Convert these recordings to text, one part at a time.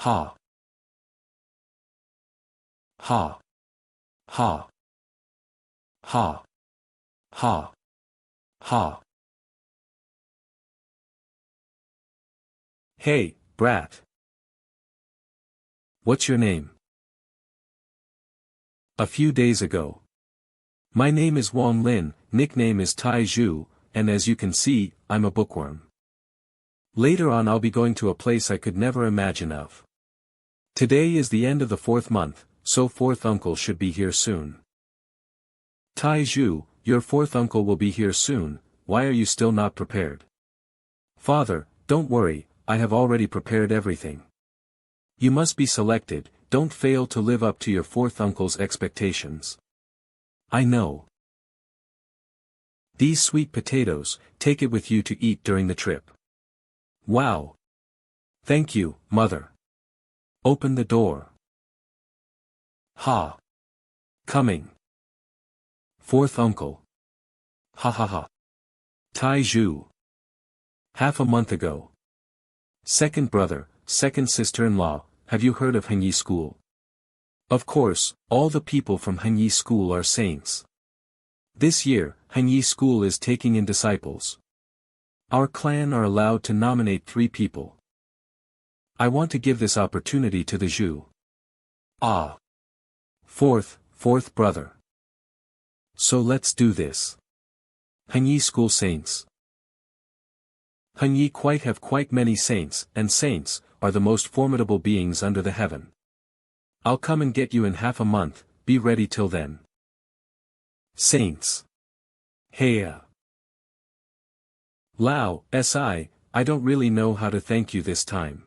Ha. Ha. Ha. Ha. Ha. Ha. Hey, brat. What's your name? A few days ago. My name is Wang Lin, nickname is Tai Zhu, and as you can see, I'm a bookworm. Later on I'll be going to a place I could never imagine of. Today is the end of the 4th month, so 4th uncle should be here soon. Tai Zhu, your 4th uncle will be here soon, why are you still not prepared? Father, don't worry, I have already prepared everything. You must be selected, don't fail to live up to your 4th uncle's expectations. I know. These sweet potatoes, take it with you to eat during the trip. Wow. Thank you, mother. Open the door. Ha. Coming. 4th uncle. Ha ha ha. Tai Zhu. Half a month ago. 2nd brother, 2nd sister-in-law, have you heard of Heng Yue School? Of course, all the people from Heng Yue School are saints. This year, Heng Yue School is taking in disciples. Our clan are allowed to nominate 3 people. I want to give this opportunity to the Zhu. Ah. 4th brother. So let's do this. Heng Yue School saints. Heng Yue have quite many saints, and saints are the most formidable beings under the heaven. I'll come and get you in half a month, be ready till then. Saints. Heya. Lao, I don't really know how to thank you this time.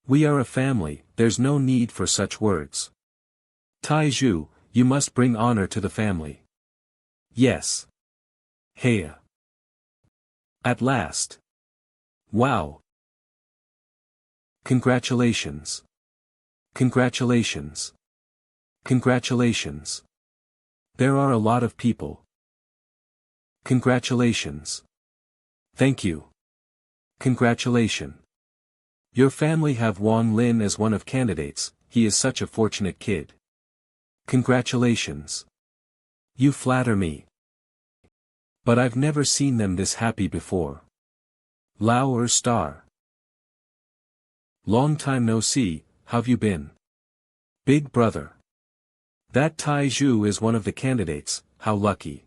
We are a family, there's no need for such words. Tai Zhu, you must bring honor to the family. Yes. Heya. At last. Wow. Congratulations. Congratulations. Congratulations. There are a lot of people. Congratulations. Thank you. Congratulations. Your family have Wang Lin as one of candidates, he is such a fortunate kid. Congratulations. You flatter me. But I've never seen them this happy before. Lao or Star. Long time no see, how've you been? Big brother. That Tai Zhu is one of the candidates, how lucky.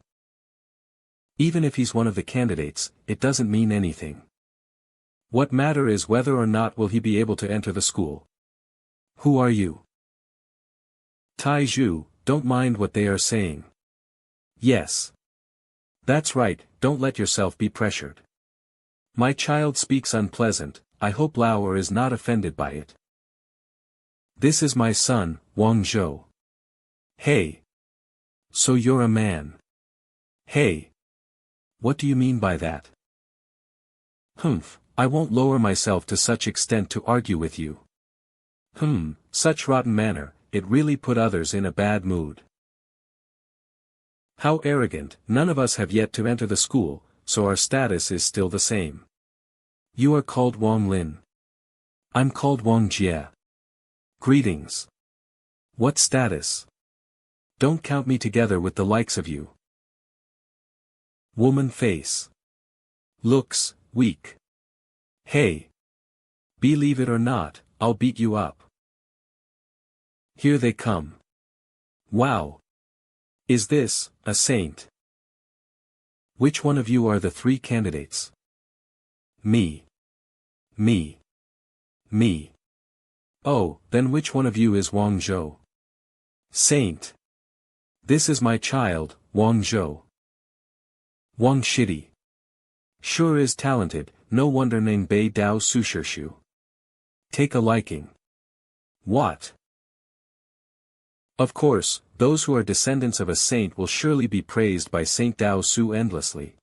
Even if he's one of the candidates, it doesn't mean anything. What matter is whether or not will he be able to enter the school. Who are you? Tai Zhu, don't mind what they are saying. Yes. That's right, don't let yourself be pressured. My child speaks unpleasant, I hope Lao is not offended by it. This is my son, Wang Zhou. Hey. So you're a man. Hey. What do you mean by that? Humph, I won't lower myself to such extent to argue with you. Such rotten manner, it really put others in a bad mood. How arrogant, none of us have yet to enter the school, so our status is still the same. You are called Wang Lin. I'm called Wang Jie. Greetings. What status? Don't count me together with the likes of you. Woman face. Looks, weak. Hey. Believe it or not, I'll beat you up. Here they come. Wow. Is this, a saint? Which one of you are the 3 candidates? Me. Me. Me. Oh, then which one of you is Wang Zhou? Saint. This is my child, Wang Zhou. Wang Shitty. Sure is talented, no wonder named Bei Dao Sushirshu. Take a liking. What? Of course, those who are descendants of a saint will surely be praised by Saint Dao Su endlessly.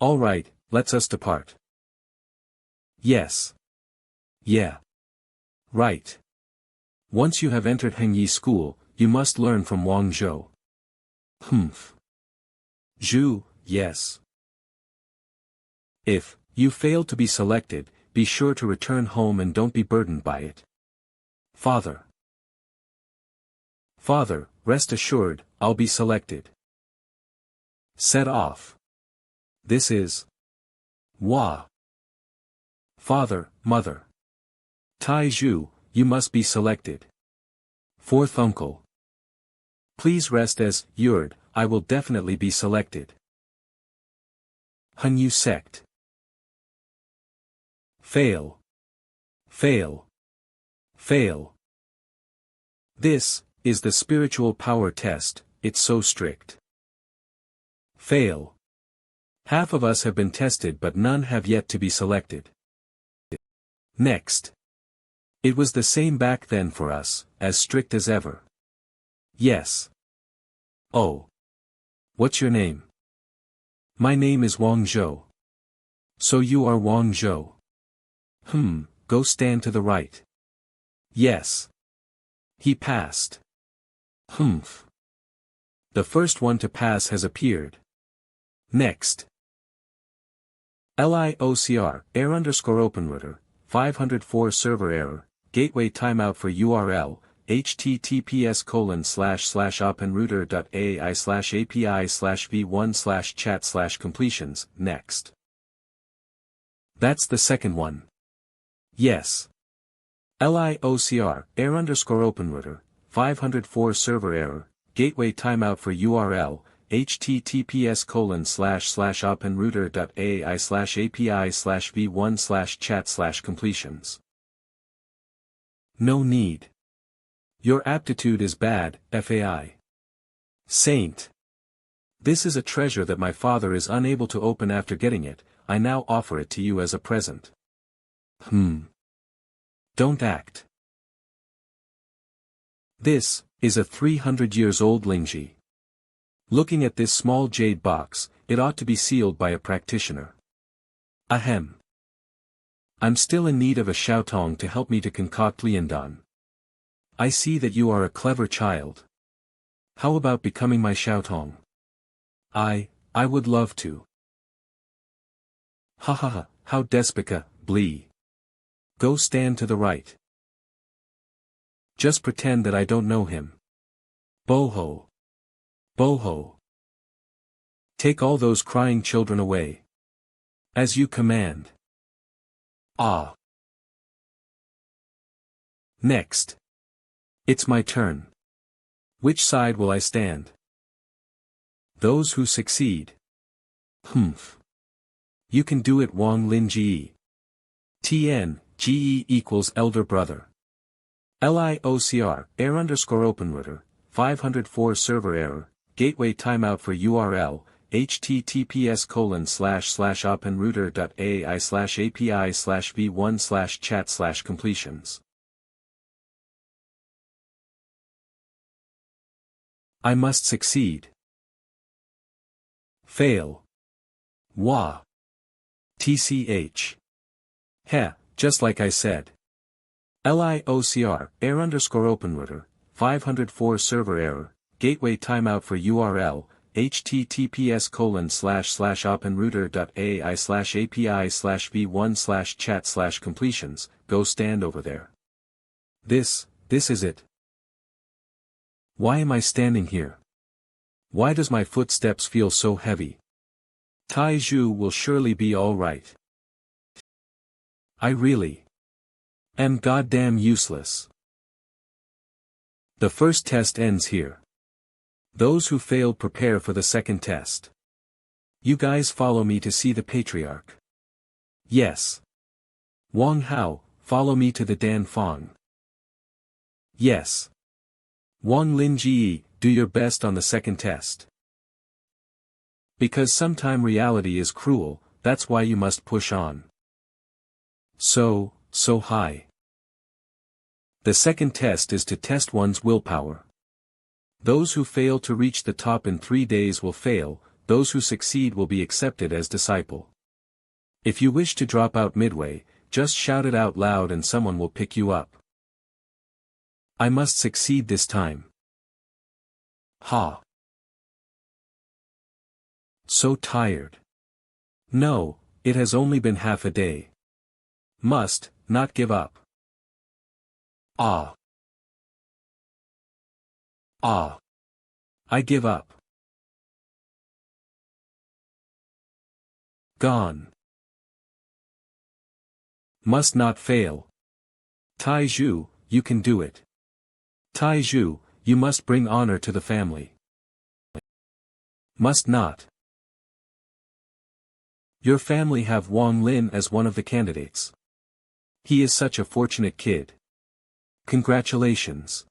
All right, let's us depart. Yes. Yeah. Right. Once you have entered Heng Yue School, you must learn from Wang Zhou. Humph. Zhu, yes. If you fail to be selected, be sure to return home and don't be burdened by it. Father. Father, rest assured, I'll be selected. Set off. This is. Wah. Father, Mother. Tai Zhu, you must be selected. Fourth uncle. Please rest as, Yurd, I will definitely be selected. Heng Yue Sect. Fail. Fail. Fail. This is the spiritual power test, it's so strict. Fail. Half of us have been tested but none have yet to be selected. Next. It was the same back then for us, as strict as ever. Yes. Oh. What's your name? My name is Wang Zhou. So you are Wang Zhou. Go stand to the right. Yes. He passed. Humph. The first one to pass has appeared. Next. LIOCR, error_openrouter, 504 server error, gateway timeout for URL, https://openrouter.ai/api/v1/chat/completions, next. That's the second one. Yes. LIOCR, error_openrouter, 504 server error, gateway timeout for URL, https://openrouter.ai/api/v1/chat/completions. No need. Your aptitude is bad, FAI. Saint. This is a treasure that my father is unable to open after getting it, I now offer it to you as a present. Don't act. This is a 300 years old Lingji. Looking at this small jade box, it ought to be sealed by a practitioner. Ahem. I'm still in need of a Xiaotong to help me to concoct Liandan. I see that you are a clever child. How about becoming my Xiaotong? I would love to. Ha ha ha, how despica, blee. Go stand to the right. Just pretend that I don't know him. Boho. Boho. Take all those crying children away. As you command. Ah. Next. It's my turn. Which side will I stand? Those who succeed. Humph. You can do it, Wang Lin GE. TN, GE equals elder brother. LIOCR, error_openrouter, 504 server error, gateway timeout for URL, https://openrouter.ai/api/v1/chat/completions. I must succeed. Fail. Wah. TCH. Heh, just like I said. LIOCR, error_openrouter, 504 server error, gateway timeout for URL, https://openrouter.ai/api/v1/chat/completions, go stand over there. This is it. Why am I standing here? Why does my footsteps feel so heavy? Tai Zhu will surely be all right. I really am goddamn useless. The first test ends here. Those who failed prepare for the second test. You guys follow me to see the patriarch. Yes. Wang Hao, follow me to the Dan Fang. Yes. Wang Lin GE, do your best on the second test. Because sometime reality is cruel, that's why you must push on. So high. The second test is to test one's willpower. Those who fail to reach the top in 3 days will fail, those who succeed will be accepted as disciple. If you wish to drop out midway, just shout it out loud and someone will pick you up. I must succeed this time. Ha. So tired. No, it has only been half a day. Must, not give up. Ah. Ah. I give up. Gone. Must not fail. Tai Zhu, you can do it. Tai Zhu, you must bring honor to the family. Must not. Your family have Wang Lin as one of the candidates. He is such a fortunate kid. Congratulations.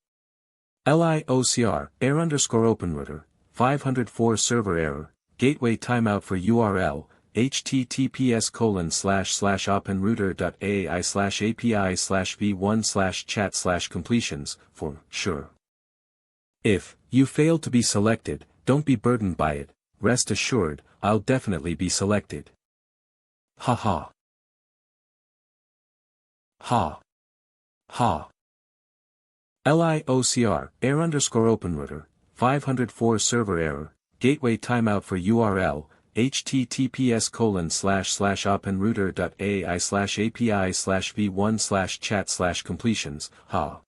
LIOCR, error_openrouter, 504 server error, gateway timeout for URL, https://openrouter.ai/api/v1/chat/completions, for sure. If you fail to be selected, don't be burdened by it, rest assured, I'll definitely be selected. Haha. Ha. Ha. LIOCR, error_openrouter, 504 server error, gateway timeout for URL, https://openrouter.ai/api/v1/chat/completions, ha.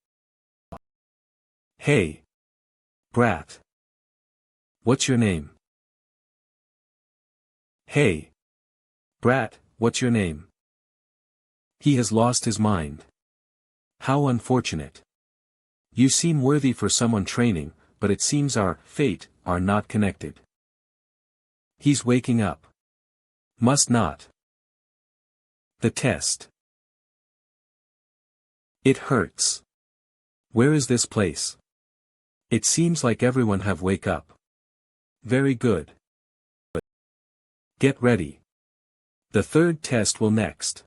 Hey. Brat. What's your name? Hey. Brat, what's your name? He has lost his mind. How unfortunate. You seem worthy for someone training, but it seems our fate are not connected. He's waking up. Must not. The test. It hurts. Where is this place? It seems like everyone have wake up. Very good. Get ready. The third test will next.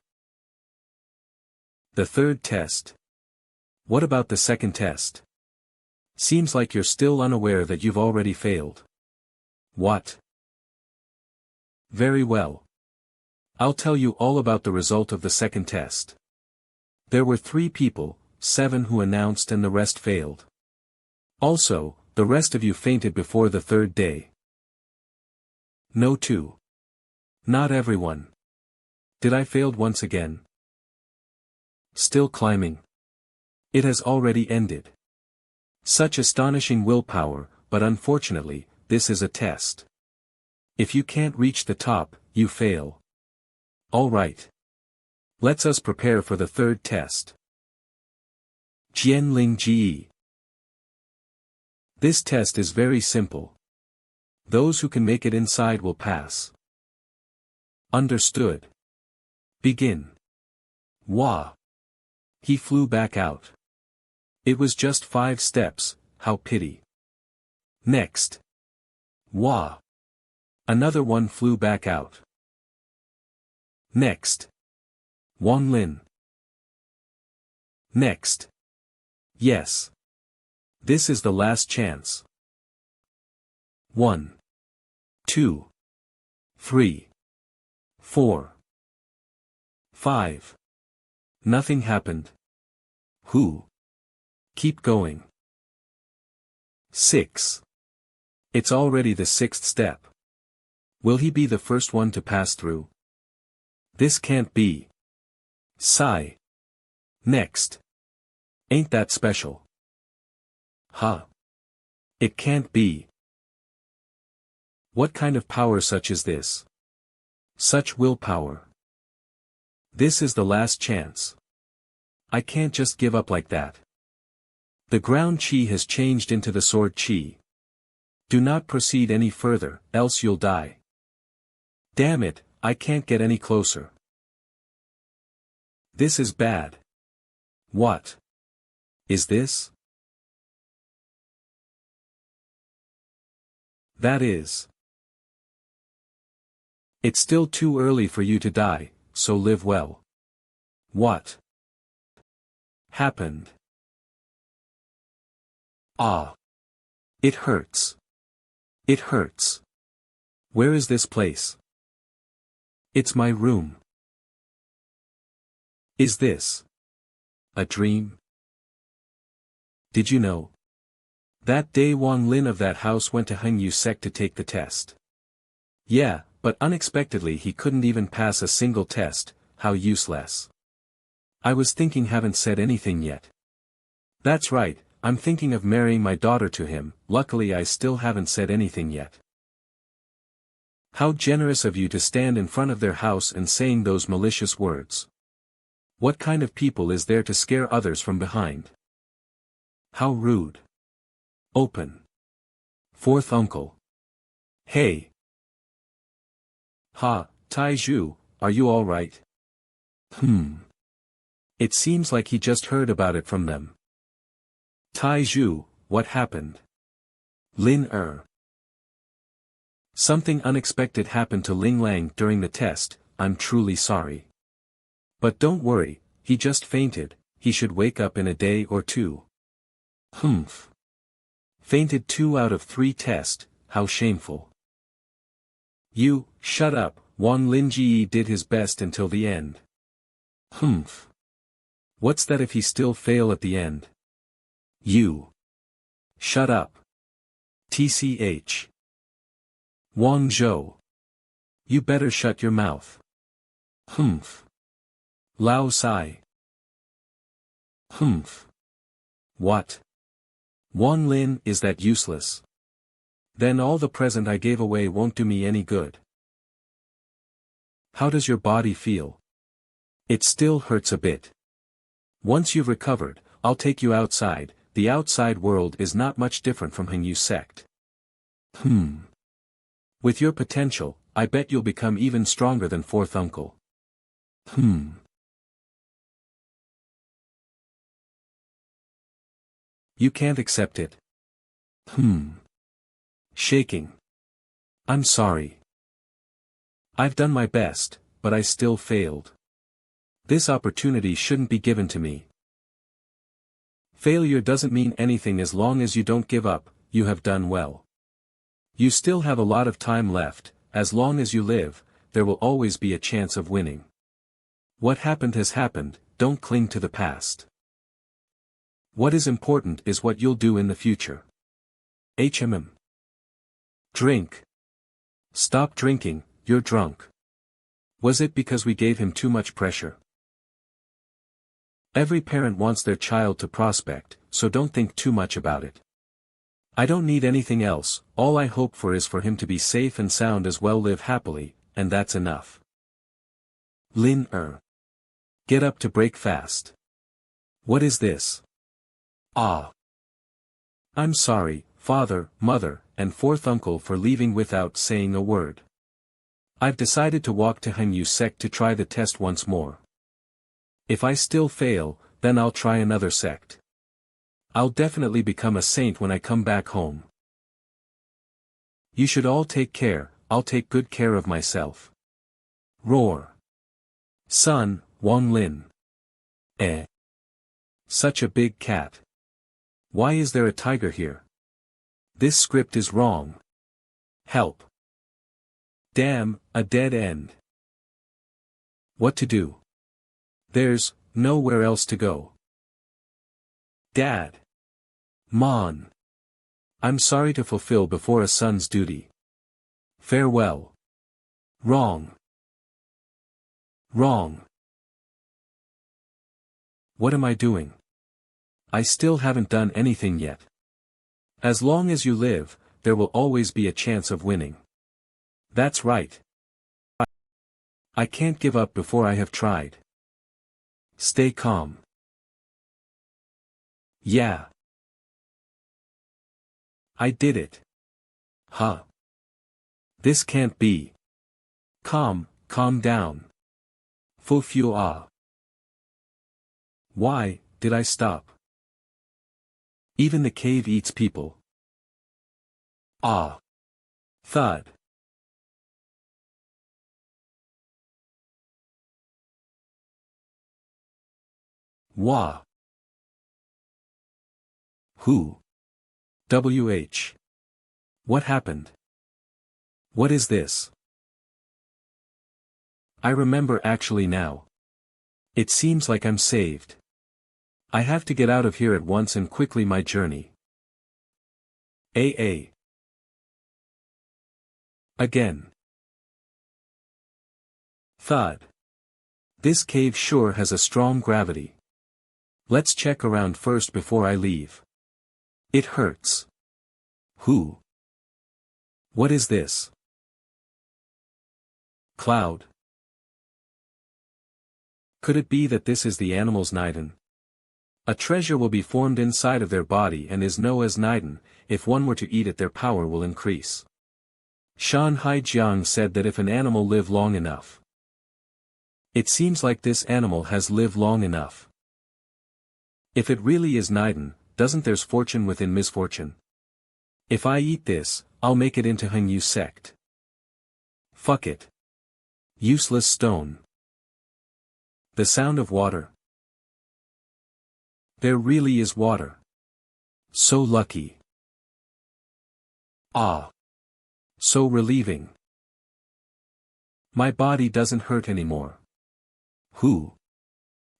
The third test. What about the second test? Seems like you're still unaware that you've already failed. What? Very well. I'll tell you all about the result of the second test. There were 3 people, 7 who announced and the rest failed. Also, the rest of you fainted before the 3rd day. No 2. Not everyone. Did I failed once again? Still climbing. It has already ended. Such astonishing willpower, but unfortunately, this is a test. If you can't reach the top, you fail. Alright. Let's us prepare for the third test. Jianling Ji. This test is very simple. Those who can make it inside will pass. Understood. Begin. Wah. He flew back out. It was just 5 steps, how pity. Next. Wah. Another one flew back out. Next. Wang Lin. Next. Yes. This is the last chance. 1. 2. 3. 4. 5. Nothing happened. Who? Keep going. 6. It's already the 6th step. Will he be the first one to pass through? This can't be. Sigh. Next. Ain't that special? Huh. It can't be. What kind of power such is this? Such willpower. This is the last chance. I can't just give up like that. The ground chi has changed into the sword chi. Do not proceed any further, else you'll die. Damn it, I can't get any closer. This is bad. What is this? That is. It's still too early for you to die, so live well. What happened? Ah. It hurts. It hurts. Where is this place? It's my room. Is this a dream? Did you know? That day Wang Lin of that house went to Heng Yue Sect to take the test. Yeah, but unexpectedly he couldn't even pass a single test, how useless. I was thinking haven't said anything yet. That's right, I'm thinking of marrying my daughter to him, luckily I still haven't said anything yet. How generous of you to stand in front of their house and saying those malicious words. What kind of people is there to scare others from behind? How rude. Open. Fourth uncle. Hey. Ha, Taiju, are you all right? It seems like he just heard about it from them. Taiju, what happened? Lin. Something unexpected happened to Ling Lang during the test, I'm truly sorry. But don't worry, he just fainted, he should wake up in a day or two. Fainted 2 out of 3 tests, how shameful. You, shut up, Wang Lin did his best until the end. What's that if he still fail at the end? You. Shut up. TCH. Wang Zhou. You better shut your mouth. Lao Sai. What? Wang Lin, is that useless? Then all the present I gave away won't do me any good. How does your body feel? It still hurts a bit. Once you've recovered, I'll take you outside, the outside world is not much different from Heng Yue Sect. With your potential, I bet you'll become even stronger than fourth uncle. You can't accept it. Shaking. I'm sorry. I've done my best, but I still failed. This opportunity shouldn't be given to me. Failure doesn't mean anything as long as you don't give up, you have done well. You still have a lot of time left, as long as you live, there will always be a chance of winning. What happened has happened, don't cling to the past. What is important is what you'll do in the future. Drink. Stop drinking, you're drunk. Was it because we gave him too much pressure? Every parent wants their child to prospect, so don't think too much about it. I don't need anything else, all I hope for is for him to be safe and sound as well, live happily, and that's enough. Lin. Get up to break fast. What is this? Ah. I'm sorry, father, mother, and fourth uncle for leaving without saying a word. I've decided to walk to Heng Yue Sect to try the test once more. If I still fail, then I'll try another sect. I'll definitely become a saint when I come back home. You should all take care, I'll take good care of myself. Roar. Son, Wang Lin. Such a big cat. Why is there a tiger here? This script is wrong. Help. Damn, a dead end. What to do? There's nowhere else to go. Dad. Mon. I'm sorry to fulfill before a son's duty. Farewell. Wrong. Wrong. What am I doing? I still haven't done anything yet. As long as you live, there will always be a chance of winning. That's right. I can't give up before I have tried. Stay calm. Yeah. I did it. Huh. This can't be. Calm down. Fu Fu Ah. Why did I stop? Even the cave eats people. Ah. Thud. Wah. Who? WH. What happened? What is this? I remember actually now. It seems like I'm saved. I have to get out of here at once and quickly my journey. AA. Again. Thud. This cave sure has a strong gravity. Let's check around first before I leave. It hurts. Who? What is this? Cloud. Could it be that this is the animal's Niden? A treasure will be formed inside of their body and is known as Niden. If one were to eat it, their power will increase. Shan Haijiang said that if an animal live long enough. It seems like this animal has lived long enough. If it really is Niden, doesn't there's fortune within misfortune? If I eat this, I'll make it into Heng Yue Sect. Fuck it. Useless stone. The sound of water. There really is water. So lucky. Ah. So relieving. My body doesn't hurt anymore. Who?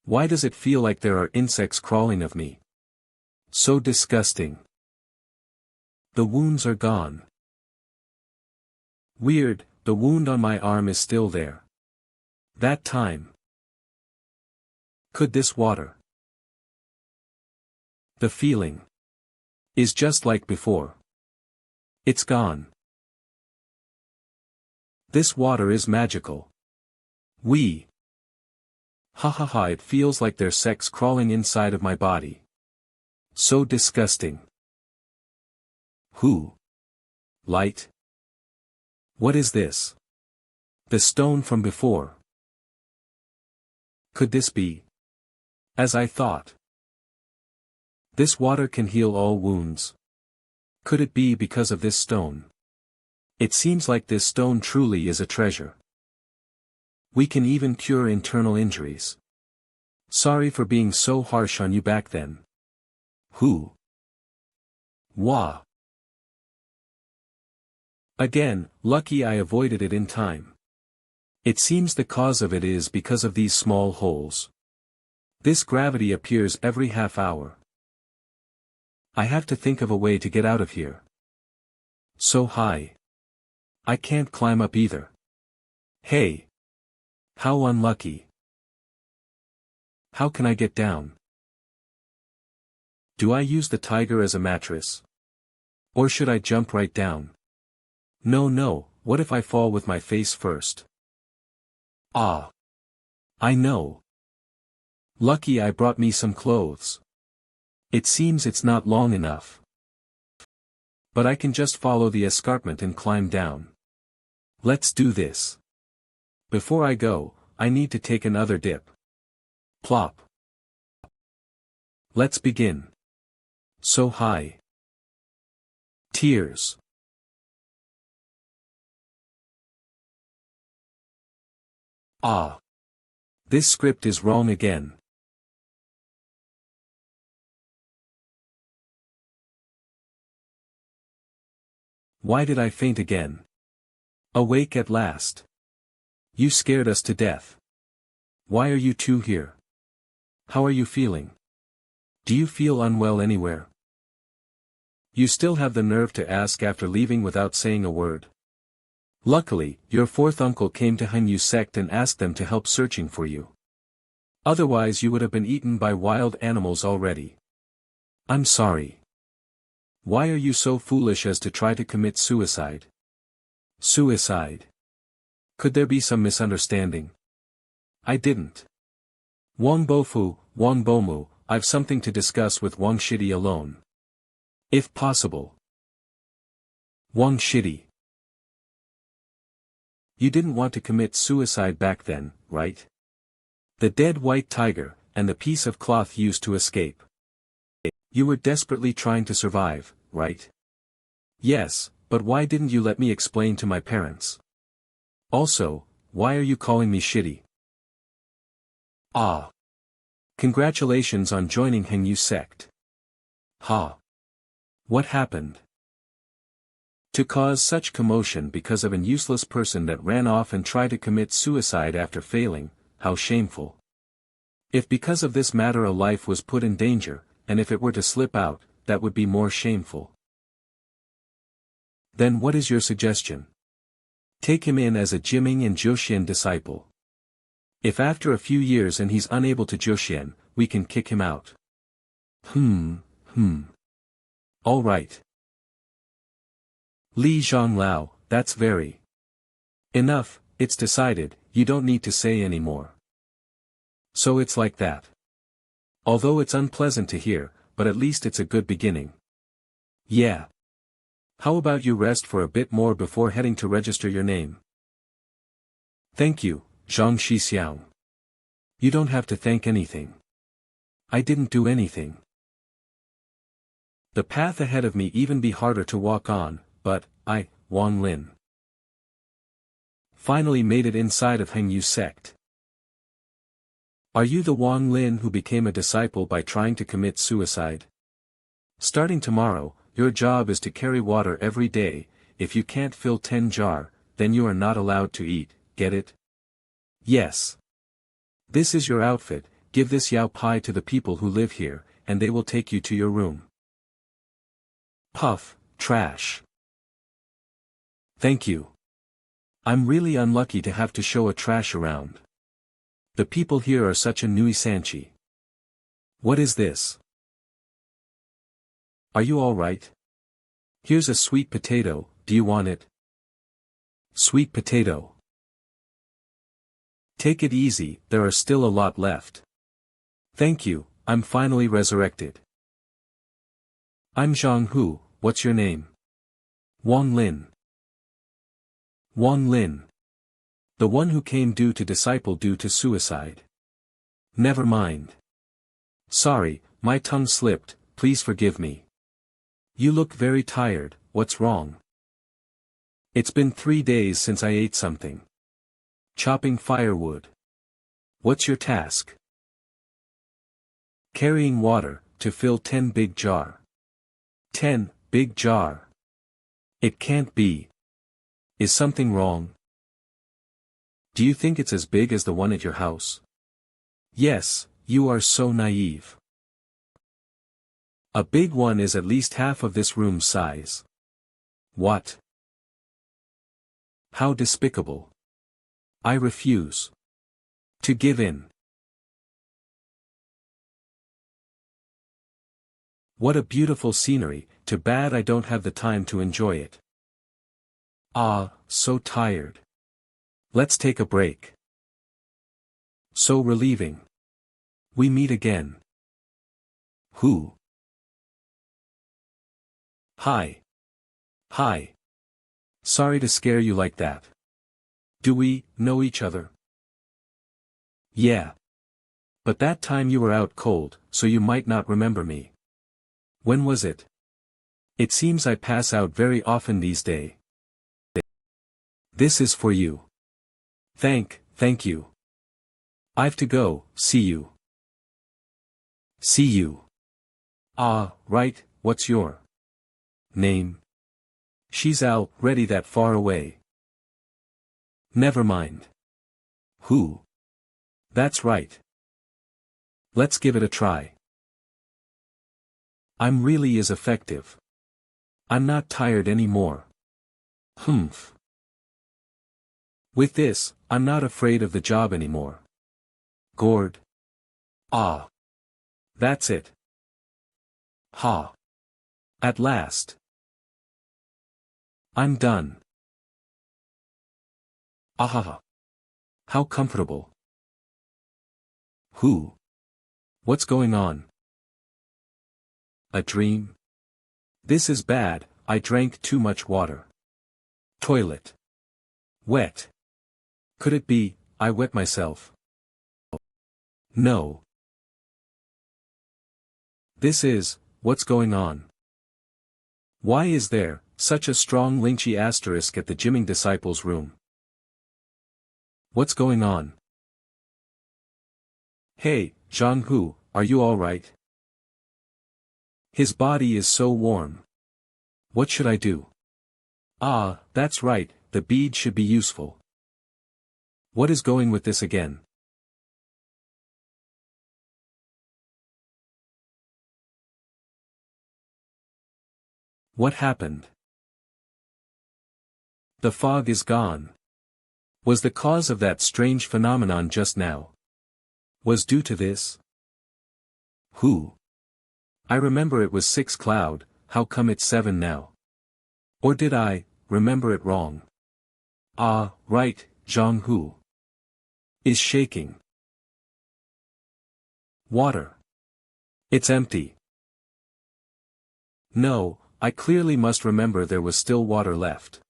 Why does it feel like there are insects crawling of me? So disgusting. The wounds are gone. Weird, the wound on my arm is still there. That time. Could this water? The feeling is just like before. It's gone. This water is magical. Ha ha ha, it feels like there's sects crawling inside of my body. So disgusting. Who? Light? What is this? The stone from before. Could this be? As I thought. This water can heal all wounds. Could it be because of this stone? It seems like this stone truly is a treasure. We can even cure internal injuries. Sorry for being so harsh on you back then. Who? Wah. Again, lucky I avoided it in time. It seems the cause of it is because of these small holes. This gravity appears every half hour. I have to think of a way to get out of here. So high. I can't climb up either. Hey. How unlucky. How can I get down? Do I use the tiger as a mattress? Or should I jump right down? No, what if I fall with my face first? Ah. I know. Lucky I brought me some clothes. It seems it's not long enough. But I can just follow the escarpment and climb down. Let's do this. Before I go, I need to take another dip. Plop. Let's begin. So high. Tears. Ah. This script is wrong again. Why did I faint again? Awake at last. You scared us to death. Why are you two here? How are you feeling? Do you feel unwell anywhere? You still have the nerve to ask after leaving without saying a word. Luckily, your fourth uncle came to Heng Yue Sect and asked them to help searching for you. Otherwise you would have been eaten by wild animals already. I'm sorry. Why are you so foolish as to try to commit suicide? Suicide? Could there be some misunderstanding? I didn't. Wang Bofu, Wang Bomu, I've something to discuss with Wang Shidi alone. If possible. Wang Shidi. You didn't want to commit suicide back then, right? The dead white tiger, and the piece of cloth used to escape. You were desperately trying to survive, right? Yes, but why didn't you let me explain to my parents? Also, why are you calling me Shidi? Ah. Congratulations on joining Heng Yue Sect. Ha. What happened? To cause such commotion because of an useless person that ran off and tried to commit suicide after failing, how shameful. If because of this matter a life was put in danger, and if it were to slip out, that would be more shameful. Then what is your suggestion? Take him in as a Jiming and Joxian disciple. If after a few years and he's unable to Jushian, we can kick him out. All right. Li Zhonglao, that's very. Enough, it's decided, you don't need to say any more. So it's like that. Although it's unpleasant to hear, but at least it's a good beginning. Yeah. How about you rest for a bit more before heading to register your name? Thank you, Zhang Shixiang. You don't have to thank anything. I didn't do anything. The path ahead of me even be harder to walk on, but, Wang Lin, finally made it inside of Heng Yue Sect. Are you the Wang Lin who became a disciple by trying to commit suicide? Starting tomorrow, your job is to carry water every day. If you can't fill 10 jar, then you are not allowed to eat, get it? Yes. This is your outfit, give this Yao Pai to the people who live here, and they will take you to your room. Puff, trash. Thank you. I'm really unlucky to have to show a trash around. The people here are such a nuisanchi. What is this? Are you alright? Here's a sweet potato, do you want it? Sweet potato. Take it easy, there are still a lot left. Thank you, I'm finally resurrected. I'm Zhang Hu, what's your name? Wang Lin. Wang Lin. The one who came due to disciple due to suicide. Never mind. Sorry, my tongue slipped, please forgive me. You look very tired, what's wrong? It's been 3 days since I ate something. Chopping firewood. What's your task? Carrying water, to fill 10 big jar. 10, big jar. It can't be. Is something wrong? Do you think it's as big as the one at your house? Yes, you are so naive. A big one is at least half of this room's size. What? How despicable. I refuse to give in. What a beautiful scenery, too bad I don't have the time to enjoy it. Ah, so tired. Let's take a break. So relieving. We meet again. Who? Hi. Hi. Sorry to scare you like that. Do we know each other? Yeah. But that time you were out cold, so you might not remember me. When was it? It seems I pass out very often these days. This is for you. Thank you. I've to go, see you. See you. Ah, right, what's your name? She's already that far away. Never mind. Who? That's right. Let's give it a try. I'm really as effective. I'm not tired anymore. Humph. With this, I'm not afraid of the job anymore. Gourd. Ah. That's it. Ha. At last. I'm done. Ahaha. How comfortable. Who? What's going on? A dream? This is bad, I drank too much water. Toilet. Wet. Could it be, I wet myself? No. This is, what's going on? Why is there, such a strong Lingqi asterisk at the gymming disciples' room? What's going on? Hey, Zhang Hu, are you alright? His body is so warm. What should I do? Ah, that's right, the bead should be useful. What is going with this again? What happened? The fog is gone. Was the cause of that strange phenomenon just now? Was due to this? Who? I remember it was 6 cloud, how come it's 7 now? Or did I remember it wrong? Ah, right, Zhang Hu is shaking. Water. It's empty. No, I clearly must remember there was still water left.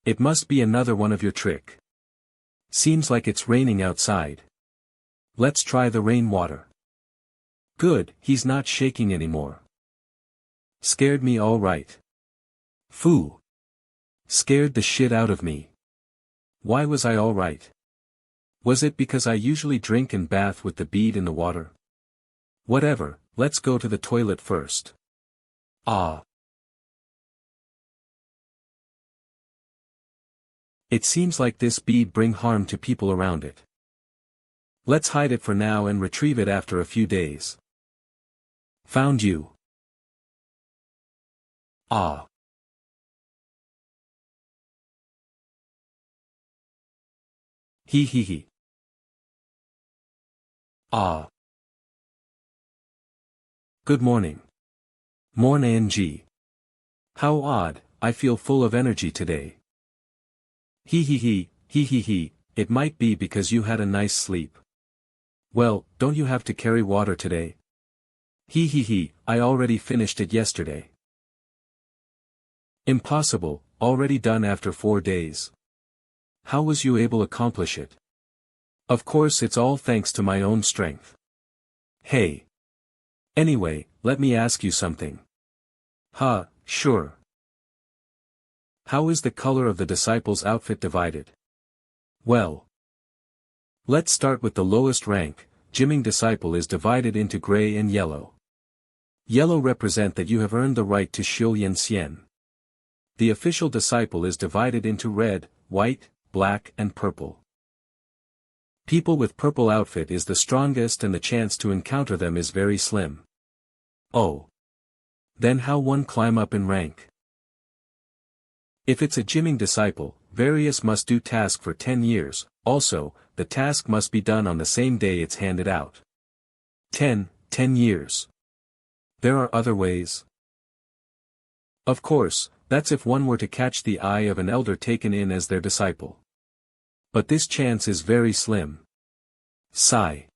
It must be another one of your trick. Seems like it's raining outside. Let's try the rainwater. Good, he's not shaking anymore. Scared me all right. Phoo. Scared the shit out of me. Why was I all right? Was it because I usually drink and bath with the bead in the water? Whatever, let's go to the toilet first. Ah. It seems like this bead bring harm to people around it. Let's hide it for now and retrieve it after a few days. Found you. Ah. He. Ah. Good morning. Morning. How odd, I feel full of energy today. He, it might be because you had a nice sleep. Well, don't you have to carry water today? He, I already finished it yesterday. Impossible, already done after 4 days. How was you able to accomplish it? Of course it's all thanks to my own strength. Hey. Anyway, let me ask you something. Sure. How is the color of the disciples' outfit divided? Well. Let's start with the lowest rank. Jimming disciple is divided into gray and yellow. Yellow represent that you have earned the right to Xian Xian. The official disciple is divided into red, white, black and purple. People with purple outfit is the strongest and the chance to encounter them is very slim. Oh. Then how one climb up in rank? If it's a Jimming disciple, various must do task for 10 years, also, the task must be done on the same day it's handed out. 10 years. There are other ways. Of course, that's if one were to catch the eye of an elder taken in as their disciple. But this chance is very slim. Sigh.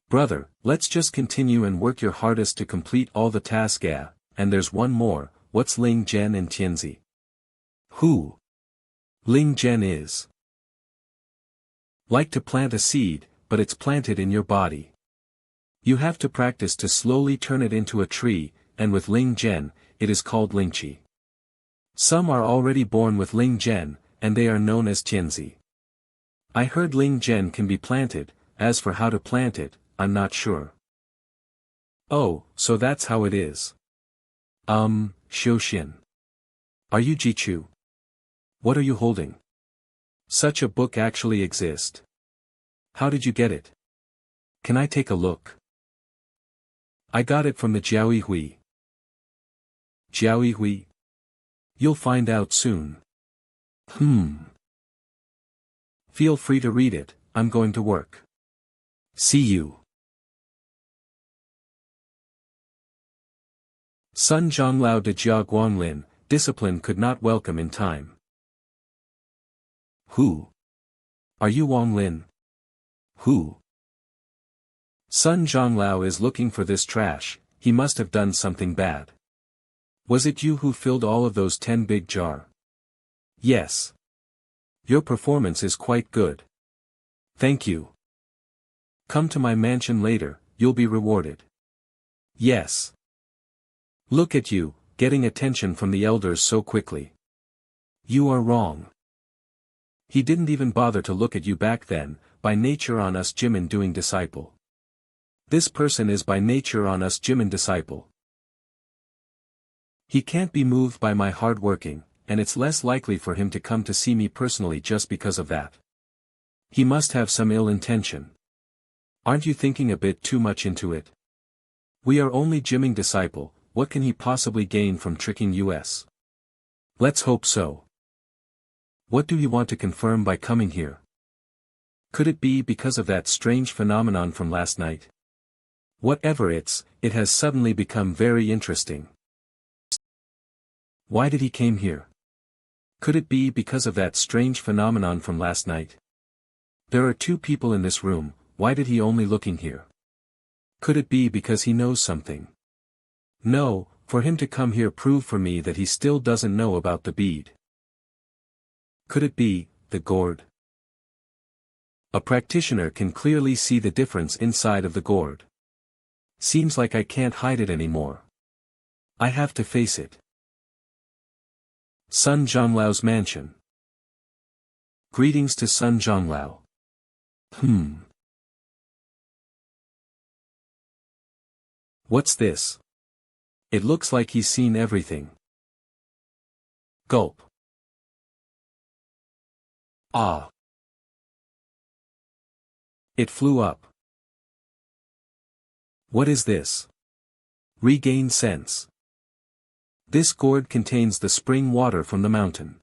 Brother, let's just continue and work your hardest to complete all the tasks. And there's one more, what's Ling Zhen and Tianzi? Who? Ling Zhen is like to plant a seed, but it's planted in your body. You have to practice to slowly turn it into a tree, and with Ling Zhen, it is called Lingqi. Some are already born with Ling Zhen, and they are known as Tianzi. I heard Ling Zhen can be planted, as for how to plant it, I'm not sure. Oh, so that's how it is. Xiaoxian. Are you Jichu? What are you holding? Such a book actually exists. How did you get it? Can I take a look? I got it from the Jiaoyi Hui. Jiaoyi Hui? You'll find out soon. Feel free to read it, I'm going to work. See you. Sun Zhonglao de Jia Wang Lin, discipline could not welcome in time. Who? Are you Wang Lin? Who? Sun Zhonglao is looking for this trash, he must have done something bad. Was it you who filled all of those 10 big jar? Yes. Your performance is quite good. Thank you. Come to my mansion later, you'll be rewarded. Yes. Look at you, getting attention from the elders so quickly. You are wrong. He didn't even bother to look at you back then, by nature on us Jimin doing disciple. This person is by nature on us Jimin disciple. He can't be moved by my hard working, and it's less likely for him to come to see me personally just because of that. He must have some ill intention. Aren't you thinking a bit too much into it? We are only Jimming disciple, what can he possibly gain from tricking us? Let's hope so. What do you want to confirm by coming here? Could it be because of that strange phenomenon from last night? Whatever it has suddenly become very interesting. Why did he came here? Could it be because of that strange phenomenon from last night? There are two people in this room, why did he only looking here? Could it be because he knows something? No, for him to come here prove for me that he still doesn't know about the bead. Could it be, the gourd? A practitioner can clearly see the difference inside of the gourd. Seems like I can't hide it anymore. I have to face it. Sun Zhonglau's mansion. Greetings to Sun Zhonglao. What's this? It looks like he's seen everything. Gulp. Ah. It flew up. What is this? Regain sense. This gourd contains the spring water from the mountain.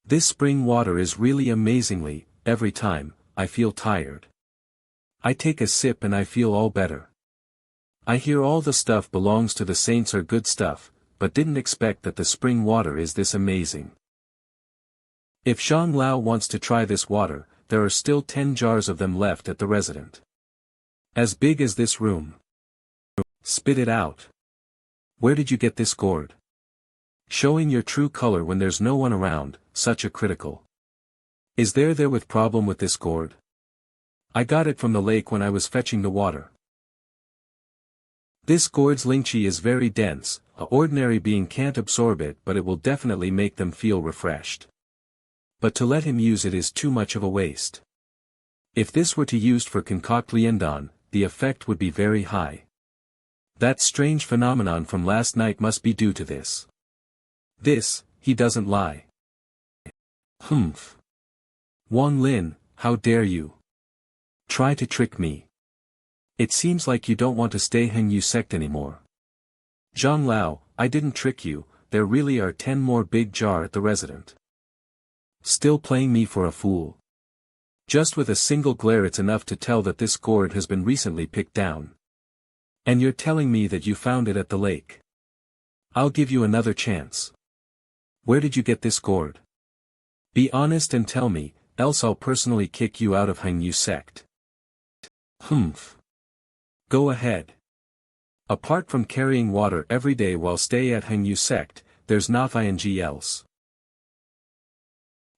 This spring water is really amazingly, every time, I feel tired. I take a sip and I feel all better. I hear all the stuff belongs to the saints are good stuff, but didn't expect that the spring water is this amazing. If Shang Lao wants to try this water, there are still 10 jars of them left at the resident. As big as this room. Spit it out. Where did you get this gourd? Showing your true color when there's no one around, such a critical. Is there with problem with this gourd? I got it from the lake when I was fetching the water. This gourd's lingqi is very dense, a ordinary being can't absorb it but it will definitely make them feel refreshed. But to let him use it is too much of a waste. If this were to used for concoct liandan, the effect would be very high. That strange phenomenon from last night must be due to this. This, he doesn't lie. Humph. Wang Lin, how dare you? Try to trick me. It seems like you don't want to stay Heng Yue Sect anymore. Zhang Lao, I didn't trick you, there really are 10 more big jar at the resident. Still playing me for a fool. Just with a single glare it's enough to tell that this gourd has been recently picked down. And you're telling me that you found it at the lake. I'll give you another chance. Where did you get this gourd? Be honest and tell me, else I'll personally kick you out of Heng Yue Sect. Humph. Go ahead. Apart from carrying water every day while stay at Heng Yue Sect, there's nothing else.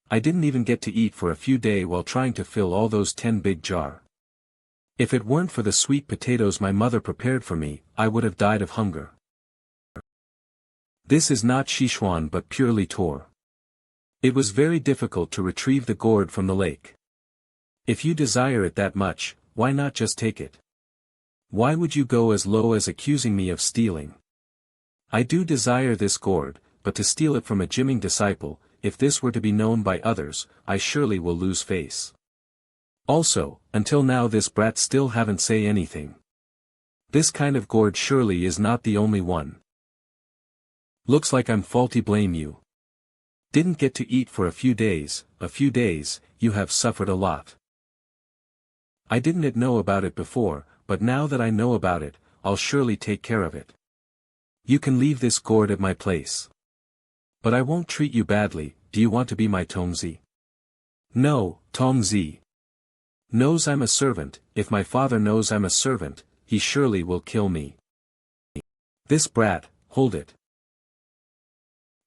I didn't even get to eat for a few days while trying to fill all those 10 big jar. If it weren't for the sweet potatoes my mother prepared for me, I would have died of hunger. This is not Sichuan but purely Tor. It was very difficult to retrieve the gourd from the lake. If you desire it that much, why not just take it? Why would you go as low as accusing me of stealing? I do desire this gourd, but to steal it from a Jimming disciple, if this were to be known by others, I surely will lose face. Also, until now this brat still haven't say anything. This kind of gourd surely is not the only one. Looks like I'm faulty blame you. Didn't get to eat for a few days, you have suffered a lot. I didn't know about it before, but now that I know about it, I'll surely take care of it. You can leave this gourd at my place. But I won't treat you badly, do you want to be my Tongzi? No, Tongzi. Knows I'm a servant, if my father knows I'm a servant, he surely will kill me. This brat, hold it.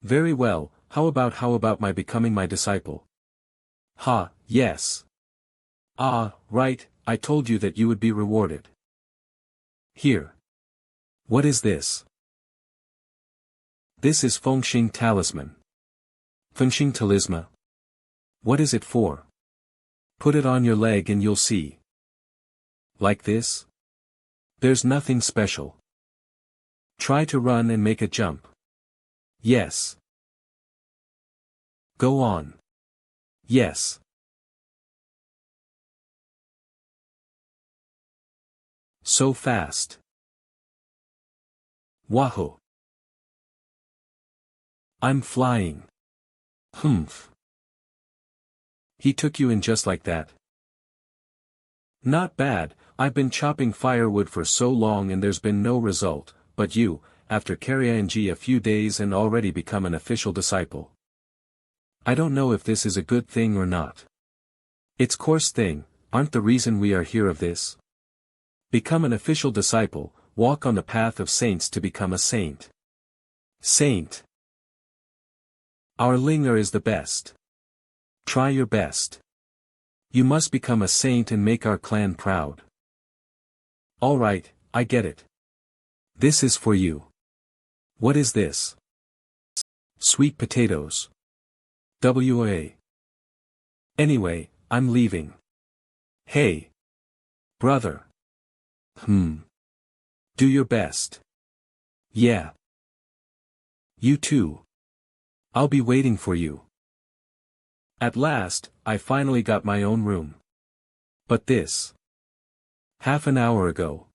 Very well, how about my becoming my disciple? Ha, yes. Ah, right, I told you that you would be rewarded. Here. What is this? This is Fengxing talisman. Fengxing talisman. What is it for? Put it on your leg and you'll see. Like this? There's nothing special. Try to run and make a jump. Yes. Go on. Yes. So fast. Wahoo. I'm flying. Humph. He took you in just like that. Not bad, I've been chopping firewood for so long and there's been no result, but you, after carrying a few days and already become an official disciple. I don't know if this is a good thing or not. It's course thing, aren't the reason we are here of this? Become an official disciple, walk on the path of saints to become a saint. Saint. Our Linger is the best. Try your best. You must become a saint and make our clan proud. Alright, I get it. This is for you. What is this? Sweet potatoes. W.A. Anyway, I'm leaving. Hey. Brother. Do your best. Yeah. You too. I'll be waiting for you. At last, I finally got my own room. But this. Half an hour ago.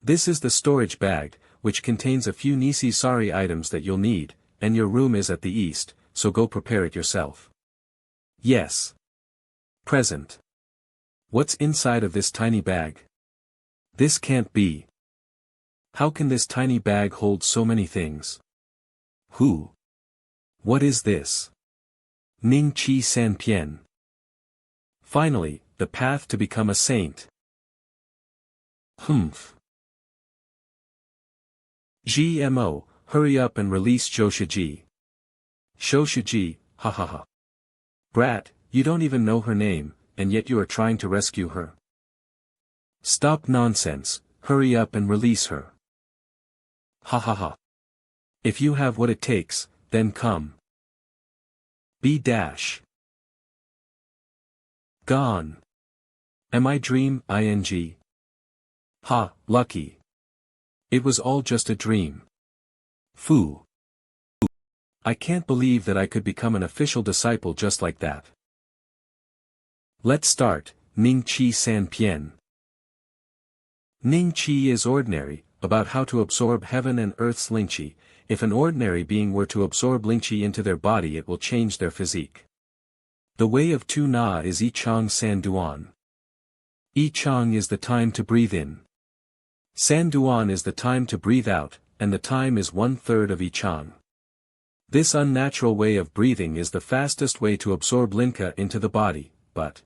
This is the storage bag, which contains a few necessary items that you'll need, and your room is at the east, so go prepare it yourself. Yes. Present. What's inside of this tiny bag? This can't be. How can this tiny bag hold so many things? Who? What is this? Ning Chi San Pian. Finally, the path to become a saint. GMO, hurry up and release Shoushiji. Shoushiji, ha. Brat, you don't even know her name, and yet you are trying to rescue her. Stop nonsense, hurry up and release her. Ha. If you have what it takes, then come. B dash. Gone. Am I dream, ing? Ha, lucky. It was all just a dream. Foo. I can't believe that I could become an official disciple just like that. Let's start, Ning Chi San Pian. Ning Chi is ordinary, about how to absorb heaven and earth's Lingqi. If an ordinary being were to absorb Lingqi into their body it will change their physique. The way of Tu Na is I Chang San Duan. I Chang is the time to breathe in. San Duan is the time to breathe out, and the time is 1/3 of I Chang. This unnatural way of breathing is the fastest way to absorb Linka into the body, but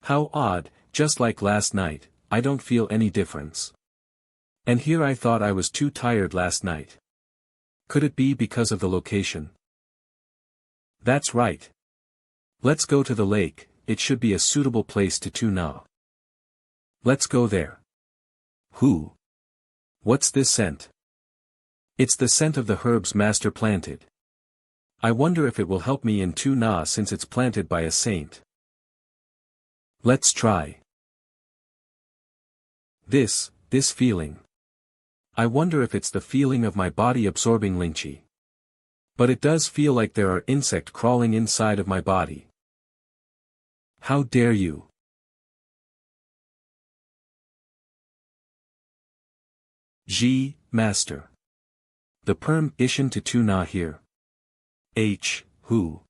how odd, just like last night, I don't feel any difference. And here I thought I was too tired last night. Could it be because of the location? That's right. Let's go to the lake, it should be a suitable place to Tu Na. Let's go there. Who? What's this scent? It's the scent of the herbs Master planted. I wonder if it will help me in Tu Na since it's planted by a saint. Let's try. This feeling. I wonder if it's the feeling of my body absorbing Lingqi. But it does feel like there are insects crawling inside of my body. How dare you? Master. The perm-ission to Tu Na here. Who?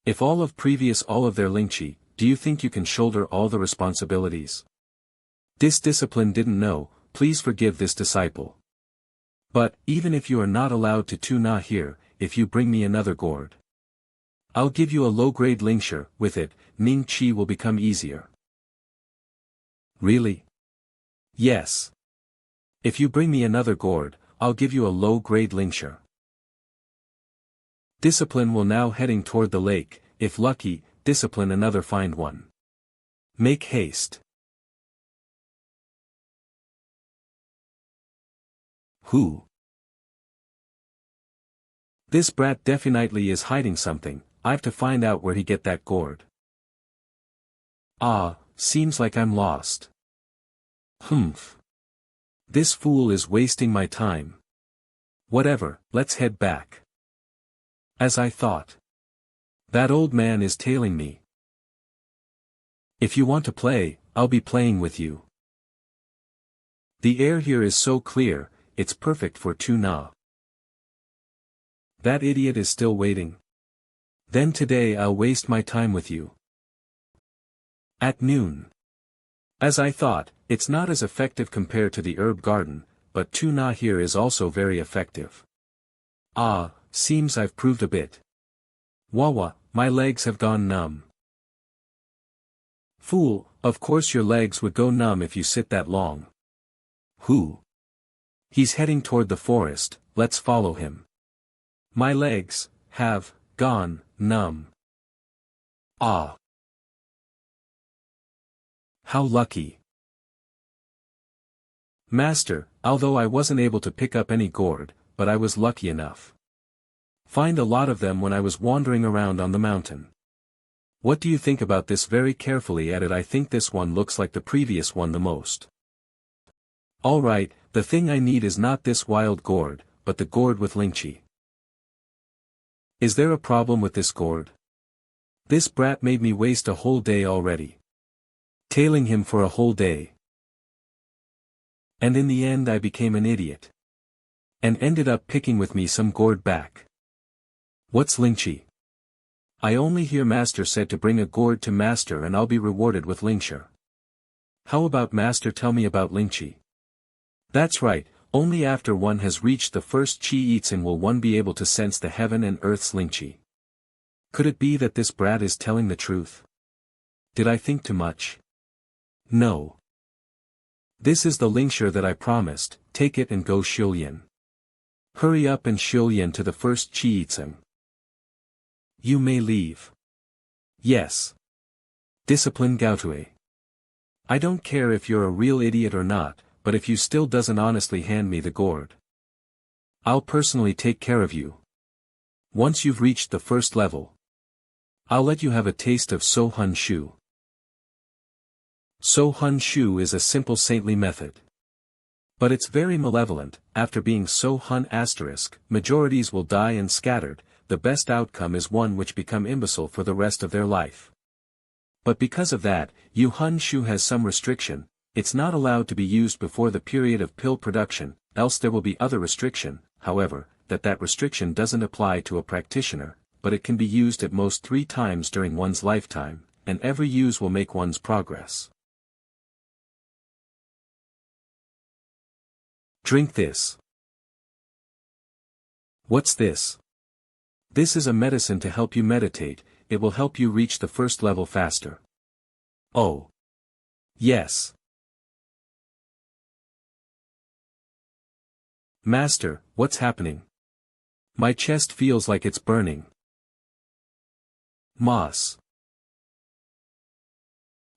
If all of their Lingqi, do you think you can shoulder all the responsibilities? This discipline didn't know, please forgive this disciple. But, even if you are not allowed to Tu Na here, if you bring me another gourd, I'll give you a low-grade Lingxia, with it, Ning Chi will become easier. Really? Yes. If you bring me another gourd, I'll give you a low-grade Lingxia. Discipline will now heading toward the lake, if lucky, discipline another find one. Make haste. Who? This brat definitely is hiding something, I've to find out where he get that gourd. Seems like I'm lost. This fool is wasting my time. Whatever, let's head back. As I thought. That old man is tailing me. If you want to play, I'll be playing with you. The air here is so clear, it's perfect for Tu Na. That idiot is still waiting. Then today I'll waste my time with you. At noon. As I thought, it's not as effective compared to the herb garden, but tu na here is also very effective. Ah, seems I've proved a bit. Wawa, my legs have gone numb. Fool, of course your legs would go numb if you sit that long. Who? He's heading toward the forest, let's follow him. My legs have gone numb. Ah. How lucky. Master, although I wasn't able to pick up any gourd, but I was lucky enough. Find a lot of them when I was wandering around on the mountain. What do you think about this? Very carefully at it. I think this one looks like the previous one the most. Alright, the thing I need is not this wild gourd, but the gourd with Lingqi. Is there a problem with this gourd? This brat made me waste a whole day already. Tailing him for a whole day. And in the end I became an idiot. And ended up picking with me some gourd back. What's Lingqi? I only hear Master said to bring a gourd to Master and I'll be rewarded with Lingqi. How about Master tell me about Lingqi? That's right, only after one has reached the first Qi Yitsen will one be able to sense the heaven and earth's Lingqi. Could it be that this brat is telling the truth? Did I think too much? No. This is the Lingqi that I promised, take it and go Shoulen. Hurry up and Shoulen to the first Qi Yitsen. You may leave. Yes. Discipline Gaotue. I don't care if you're a real idiot or not, but if you still doesn't honestly hand me the gourd, I'll personally take care of you. Once you've reached the first level, I'll let you have a taste of So Hun Shu. So Hun Shu is a simple saintly method. But it's very malevolent. After being So Hun asterisk, majorities will die and scattered, the best outcome is one which become imbecile for the rest of their life. But because of that, Yu Hun Shu has some restriction, it's not allowed to be used before the period of pill production, else there will be other restriction, however, that restriction doesn't apply to a practitioner, but it can be used at most 3 times during one's lifetime, and every use will make one's progress. Drink this. What's this? This is a medicine to help you meditate, it will help you reach the first level faster. Oh. Yes. Master, what's happening? My chest feels like it's burning. Moss.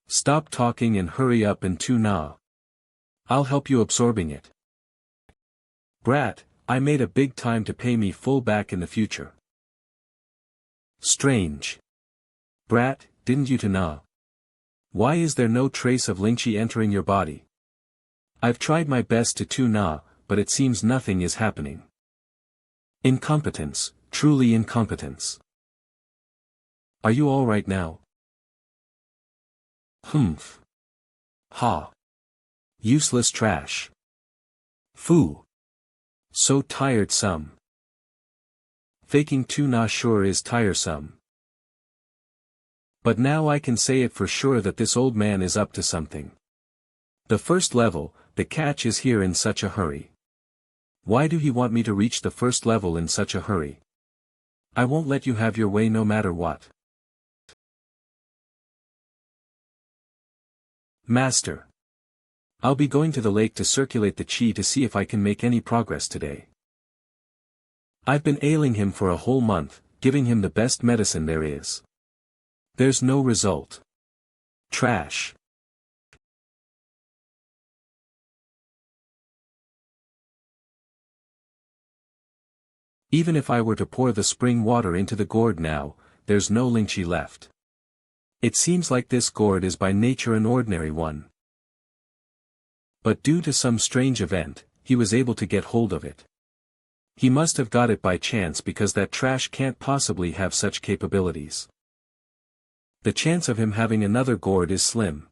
Stop talking and hurry up and tu na. I'll help you absorbing it. Brat, I made a big time to pay me full back in the future. Strange. Brat, didn't you tu na? Why is there no trace of Lingqi entering your body? I've tried my best to tu na, but it seems nothing is happening. Incompetence, truly incompetence. Are you all right now? Humph. Ha. Useless trash. Foo. So tiresome. Faking tu na sure is tiresome. But now I can say it for sure that this old man is up to something. The first level, the catch is here in such a hurry. Why do he want me to reach the first level in such a hurry? I won't let you have your way no matter what. Master. I'll be going to the lake to circulate the qi to see if I can make any progress today. I've been ailing him for a whole month, giving him the best medicine there is. There's no result. Trash. Even if I were to pour the spring water into the gourd now, there's no Lingqi left. It seems like this gourd is by nature an ordinary one. But due to some strange event, he was able to get hold of it. He must have got it by chance because that trash can't possibly have such capabilities. The chance of him having another gourd is slim.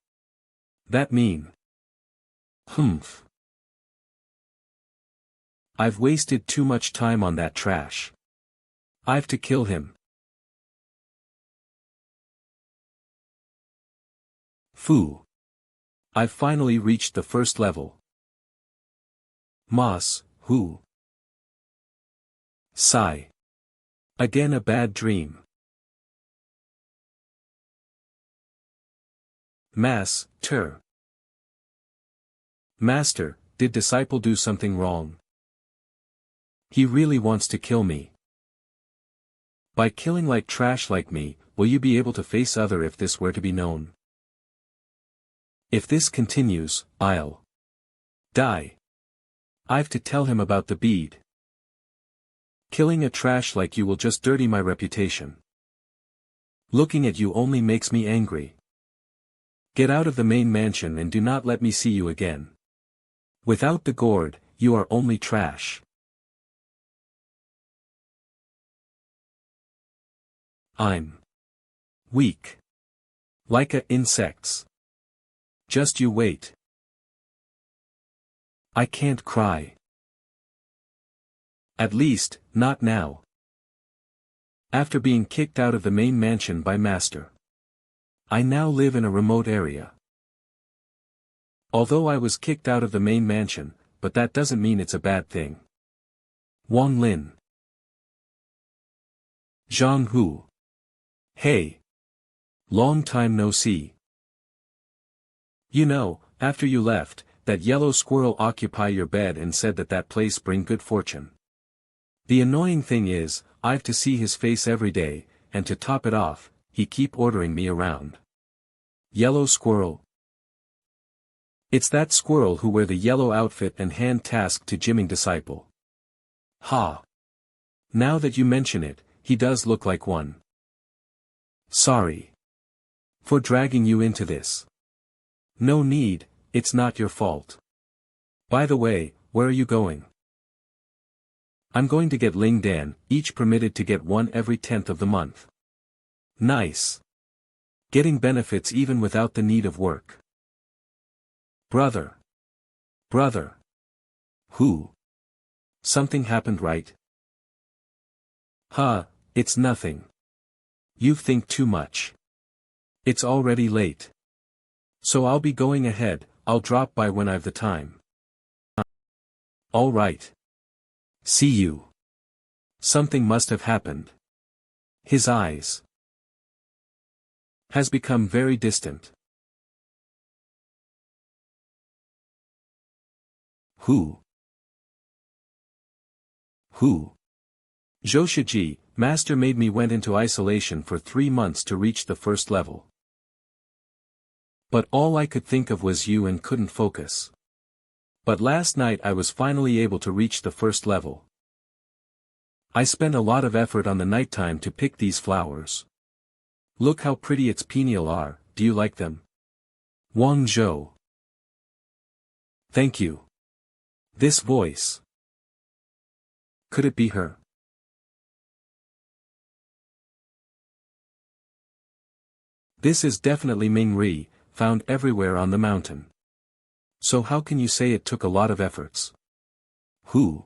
That mean? Humph. I've wasted too much time on that trash. I've to kill him. Phew. I've finally reached the first level. Moss, who? Sigh. Again a bad dream. Master. Master, did disciple do something wrong? He really wants to kill me. By killing like trash like me, will you be able to face other if this were to be known? If this continues, I'll die. I've to tell him about the bead. Killing a trash like you will just dirty my reputation. Looking at you only makes me angry. Get out of the main mansion and do not let me see you again. Without the gourd, you are only trash. I'm weak. Like a insects. Just you wait. I can't cry. At least, not now. After being kicked out of the main mansion by Master. I now live in a remote area. Although I was kicked out of the main mansion, but that doesn't mean it's a bad thing. Wang Lin. Zhang Hu. Hey. Long time no see. You know, after you left, that yellow squirrel occupied your bed and said that place bring good fortune. The annoying thing is, I've to see his face every day, and to top it off, he keep ordering me around. Yellow squirrel. It's that squirrel who wear the yellow outfit and hand task to gymming disciple. Ha. Now that you mention it, he does look like one. Sorry. For dragging you into this. No need, it's not your fault. By the way, where are you going? I'm going to get Ling Dan, each permitted to get one every 10th of the month. Nice. Getting benefits even without the need of work. Brother. Brother. Who? Something happened, right? Huh, it's nothing. You think too much. It's already late. So I'll be going ahead, I'll drop by when I've the time. All right. See you. Something must have happened. His eyes has become very distant. Who? Joshiji, Master made me went into isolation for 3 months to reach the first level. But all I could think of was you and couldn't focus. But last night I was finally able to reach the first level. I spent a lot of effort on the nighttime to pick these flowers. Look how pretty its pineal are, do you like them? Wang Zhou. Thank you. This voice. Could it be her? This is definitely Ming Ri, found everywhere on the mountain. So how can you say it took a lot of efforts? Who?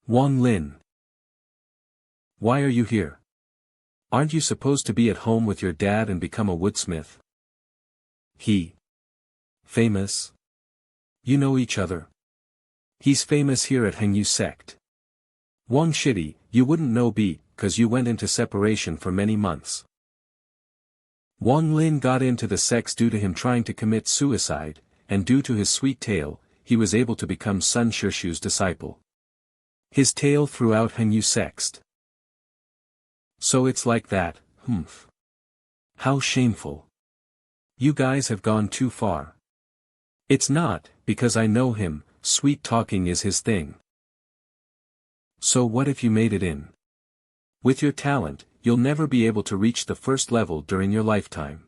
Wang Lin. Why are you here? Aren't you supposed to be at home with your dad and become a woodsmith? He. Famous? You know each other? He's famous here at Heng Yue Sect. Wang Shitty, you wouldn't know beat, 'cause you went into separation for many months. Wang Lin got into the sects due to him trying to commit suicide, and due to his sweet tale, he was able to become Sun Shishu's disciple. His tale throughout Heng Yue Sect. So it's like that, humph. How shameful. You guys have gone too far. It's not, because I know him, sweet talking is his thing. So what if you made it in? With your talent, you'll never be able to reach the first level during your lifetime.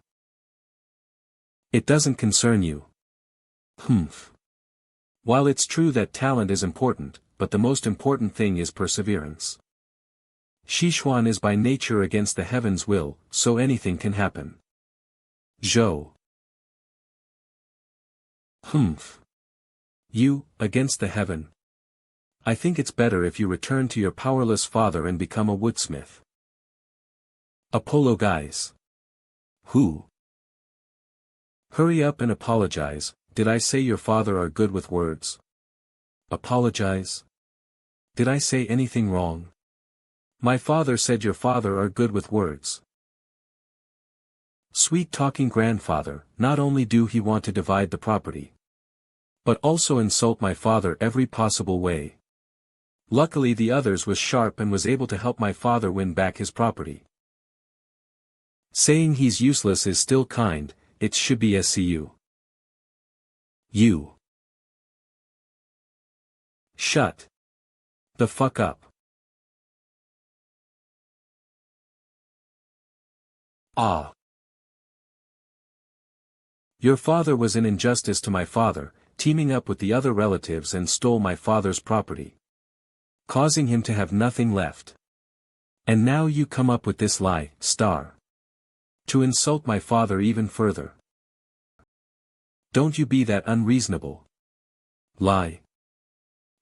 It doesn't concern you. Humph. While it's true that talent is important, but the most important thing is perseverance. Sichuan is by nature against the heaven's will, so anything can happen. Zhou. Humph. You, against the heaven. I think it's better if you return to your powerless father and become a woodsmith. Apollo guys. Who? Hurry up and apologize. Did I say your father are good with words? Apologize? Did I say anything wrong? My father said your father are good with words. Sweet-talking grandfather, not only do he want to divide the property, but also insult my father every possible way. Luckily the others was sharp and was able to help my father win back his property. Saying he's useless is still kind, it should be SCU. You. Shut the fuck up. Ah. Your father was an injustice to my father, teaming up with the other relatives and stole my father's property, causing him to have nothing left. And now you come up with this lie, star, to insult my father even further. Don't you be that unreasonable. Lie.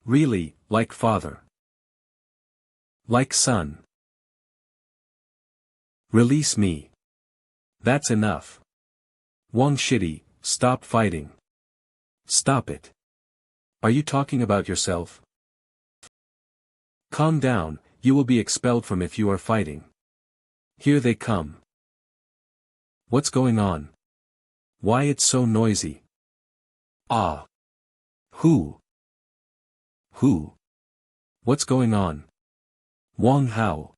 Really, like father. Like son. Release me. That's enough. Wang Shitty, stop fighting. Stop it. Are you talking about yourself? Calm down, you will be expelled from if you are fighting. Here they come. What's going on? Why it's so noisy? Ah. Who? Who? What's going on? Wang Hao.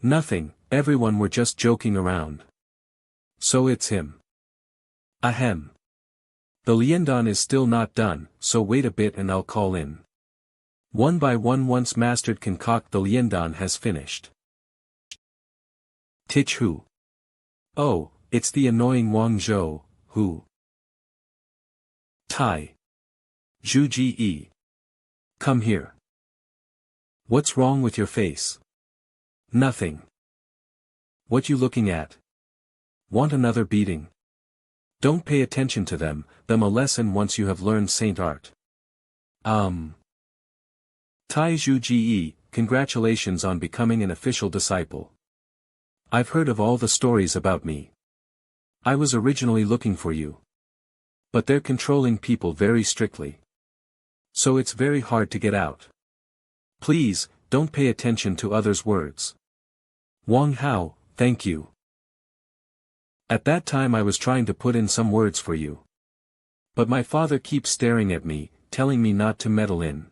Nothing, everyone were just joking around. So it's him. Ahem. The Liandan is still not done, so wait a bit and I'll call in. One by one once mastered concoct the Liandan has finished. Tich who? Oh, it's the annoying Wang Zhou, who? Tai. Zhu Ji. Come here. What's wrong with your face? Nothing. What you looking at? Want another beating? Don't pay attention to them, a lesson once you have learned Saint Art. Tai Zhu Ji, congratulations on becoming an official disciple. I've heard of all the stories about me. I was originally looking for you. But they're controlling people very strictly. So it's very hard to get out. Please, don't pay attention to others' words. Wang Hao, thank you. At that time I was trying to put in some words for you. But my father keeps staring at me, telling me not to meddle in.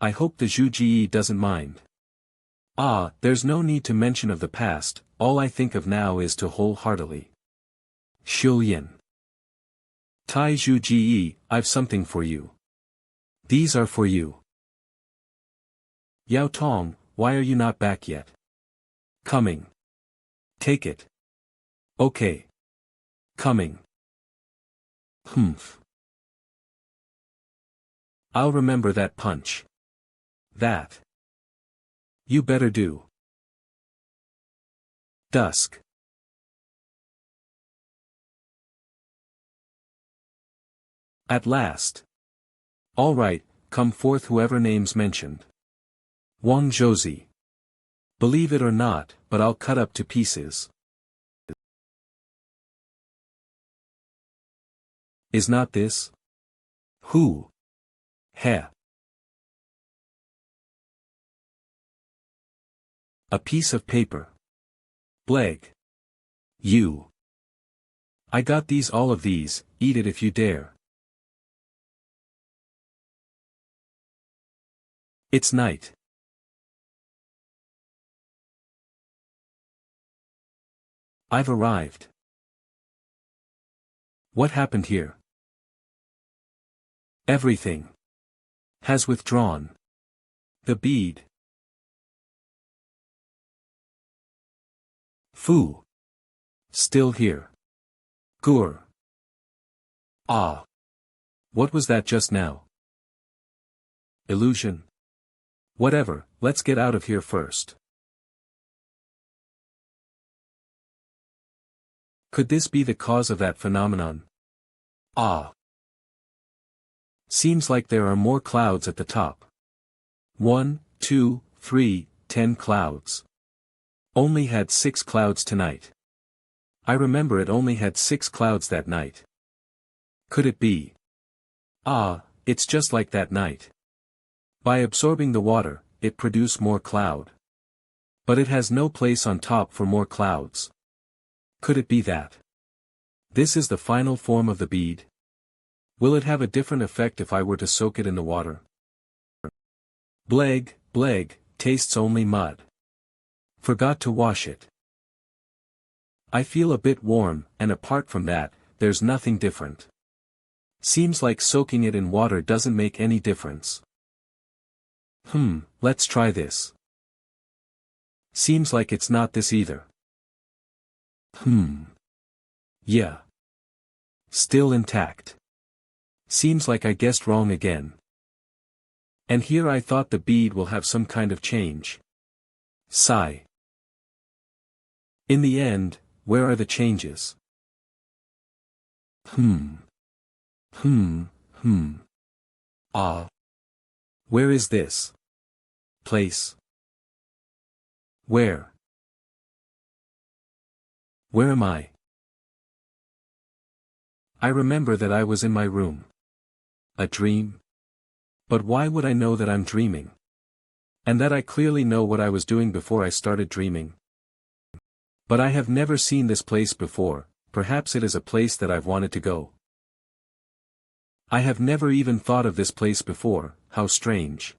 I hope the Zhu Ji doesn't mind. Ah, there's no need to mention of the past, all I think of now is to wholeheartedly. Yin. Tai Zhu Ji, I've something for you. These are for you. Yao Tong, why are you not back yet? Coming. Take it. Okay. Coming. Humph. I'll remember that punch. That. You better do. Dusk. At last. All right, come forth whoever names mentioned. Wang Zhouzi. Believe it or not, but I'll cut up to pieces. Is not this? Who? He. A piece of paper. Bleg. You. I got these, all of these, eat it if you dare. It's night. I've arrived. What happened here? Everything has withdrawn. The bead. Fu. Still here. Gur. Ah. What was that just now? Illusion. Whatever, let's get out of here first. Could this be the cause of that phenomenon? Ah. Seems like there are more clouds at the top. 1, 2, 3, 10 clouds. Only had 6 clouds tonight. I remember it only had 6 clouds that night. Could it be? Ah, it's just like that night. By absorbing the water, it produced more cloud. But it has no place on top for more clouds. Could it be that? This is the final form of the bead? Will it have a different effect if I were to soak it in the water? Bleg, tastes only mud. Forgot to wash it. I feel a bit warm, and apart from that, there's nothing different. Seems like soaking it in water doesn't make any difference. Let's try this. Seems like it's not this either. Yeah. Still intact. Seems like I guessed wrong again. And here I thought the bead will have some kind of change. Sigh. In the end, where are the changes? Ah. Where is this place? Where? Where am I? I remember that I was in my room. A dream? But why would I know that I'm dreaming? And that I clearly know what I was doing before I started dreaming? But I have never seen this place before, perhaps it is a place that I've wanted to go. I have never even thought of this place before, how strange.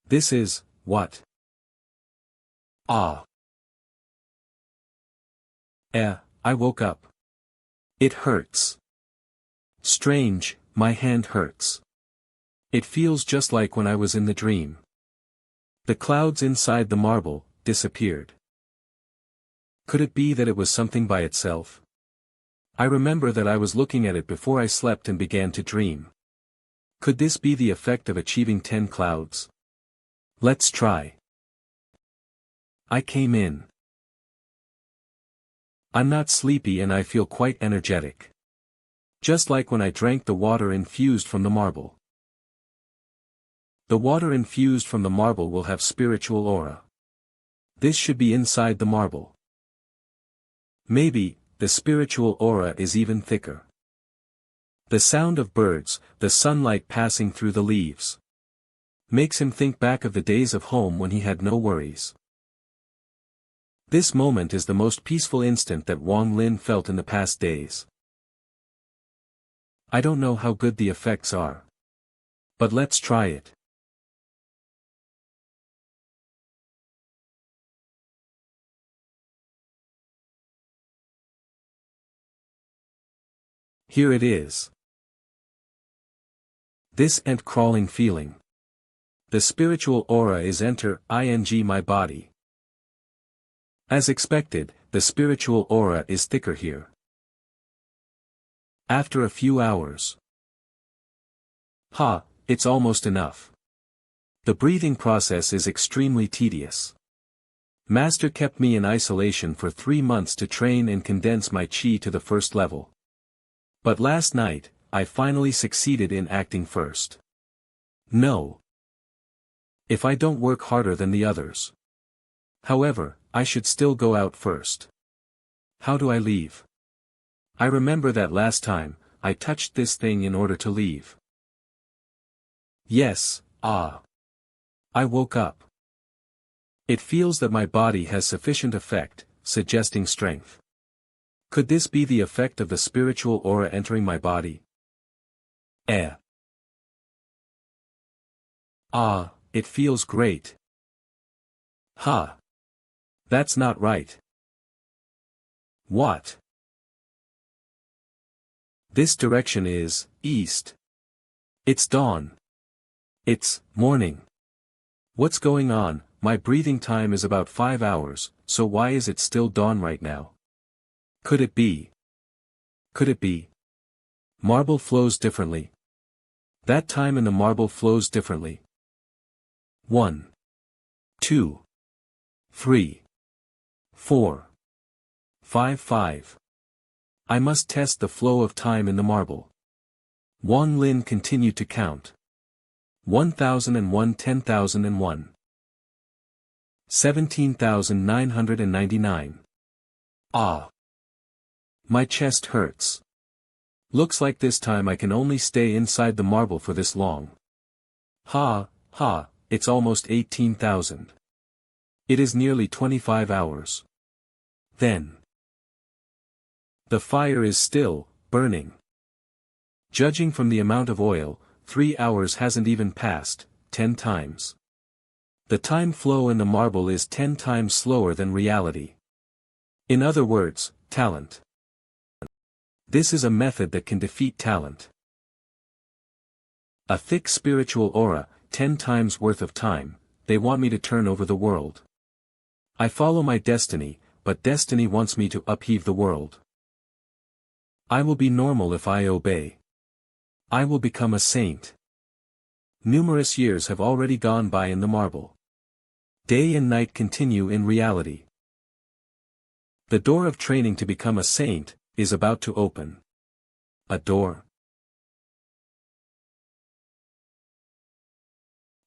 This is, what? Ah. I woke up. It hurts. Strange, my hand hurts. It feels just like when I was in the dream. The clouds inside the marble disappeared. Could it be that it was something by itself? I remember that I was looking at it before I slept and began to dream. Could this be the effect of achieving 10 clouds? Let's try. I came in. I'm not sleepy and I feel quite energetic. Just like when I drank the water infused from the marble. The water infused from the marble will have spiritual aura. This should be inside the marble. Maybe, the spiritual aura is even thicker. The sound of birds, the sunlight passing through the leaves. Makes him think back of the days of home when he had no worries. This moment is the most peaceful instant that Wang Lin felt in the past days. I don't know how good the effects are. But let's try it. Here it is. This crawling feeling. The spiritual aura is ing my body. As expected, the spiritual aura is thicker here. After a few hours. It's almost enough. The breathing process is extremely tedious. Master kept me in isolation for 3 months to train and condense my chi to the first level. But last night, I finally succeeded in acting first. No. If I don't work harder than the others. However, I should still go out first. How do I leave? I remember that last time, I touched this thing in order to leave. Yes, I woke up. It feels that my body has sufficient effect, suggesting strength. Could this be the effect of the spiritual aura entering my body? It feels great. That's not right. What? This direction is east. It's dawn. It's morning. What's going on? My breathing time is about 5 hours, so why is it still dawn right now? Could it be? Could it be? Marble flows differently. That time in the marble flows differently. 1, 2, 3, 4, 5. I must test the flow of time in the marble. Wang Lin continued to count. 1001, 10,001. 17,999. My chest hurts. Looks like this time I can only stay inside the marble for this long. Ha, ha, it's almost 18,000. It is nearly 25 hours. Then. The fire is still burning. Judging from the amount of oil, 3 hours hasn't even passed, 10 times. The time flow in the marble is 10 times slower than reality. In other words, talent. This is a method that can defeat talent. A thick spiritual aura, 10 times worth of time, they want me to turn over the world. I follow my destiny, but destiny wants me to upheave the world. I will be normal if I obey. I will become a saint. Numerous years have already gone by in the marble. Day and night continue in reality. The door of training to become a saint is about to open. A door.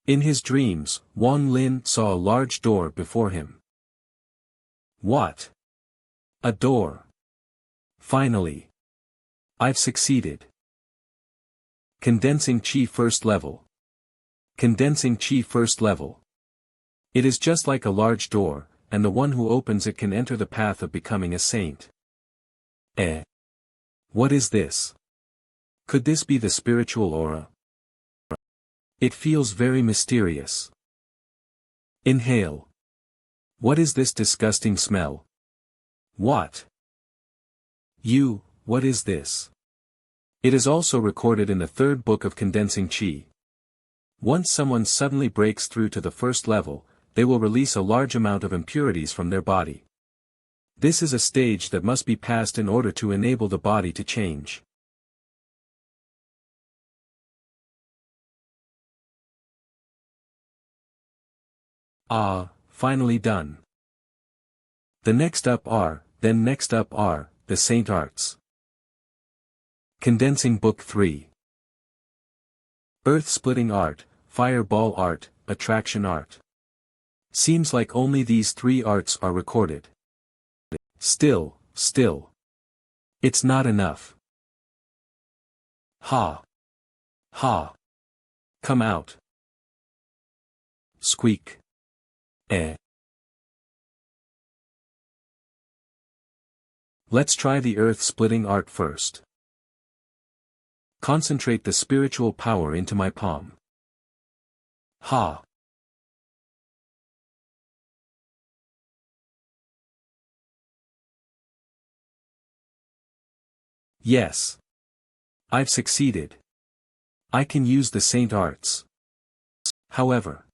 In his dreams, Wang Lin saw a large door before him. What? A door. Finally. I've succeeded. Condensing Qi first level. Condensing Qi first level. It is just like a large door, and the one who opens it can enter the path of becoming a saint. What is this? Could this be the spiritual aura? It feels very mysterious. Inhale. What is this disgusting smell? What? What is this? It is also recorded in the third book of Condensing Qi. Once someone suddenly breaks through to the first level, they will release a large amount of impurities from their body. This is a stage that must be passed in order to enable the body to change. Finally done. The next up are the Saint Arts. Condensing Book 3. Earth-splitting art, fireball art, attraction art. Seems like only these 3 arts are recorded. Still. It's not enough. Ha. Come out. Squeak. Let's try the earth-splitting art first. Concentrate the spiritual power into my palm. Ha. Yes. I've succeeded. I can use the Saint Arts. However,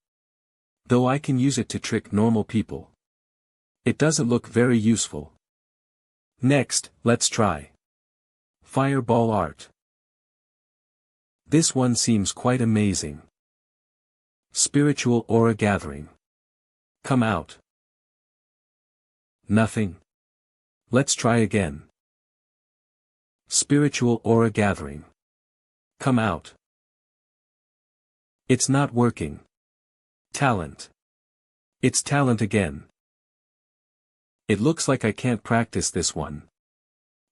though I can use it to trick normal people, it doesn't look very useful. Next, let's try Fireball Art. This one seems quite amazing. Spiritual Aura Gathering. Come out. Nothing. Let's try again. Spiritual Aura Gathering. Come out. It's not working. Talent. It's talent again. It looks like I can't practice this one.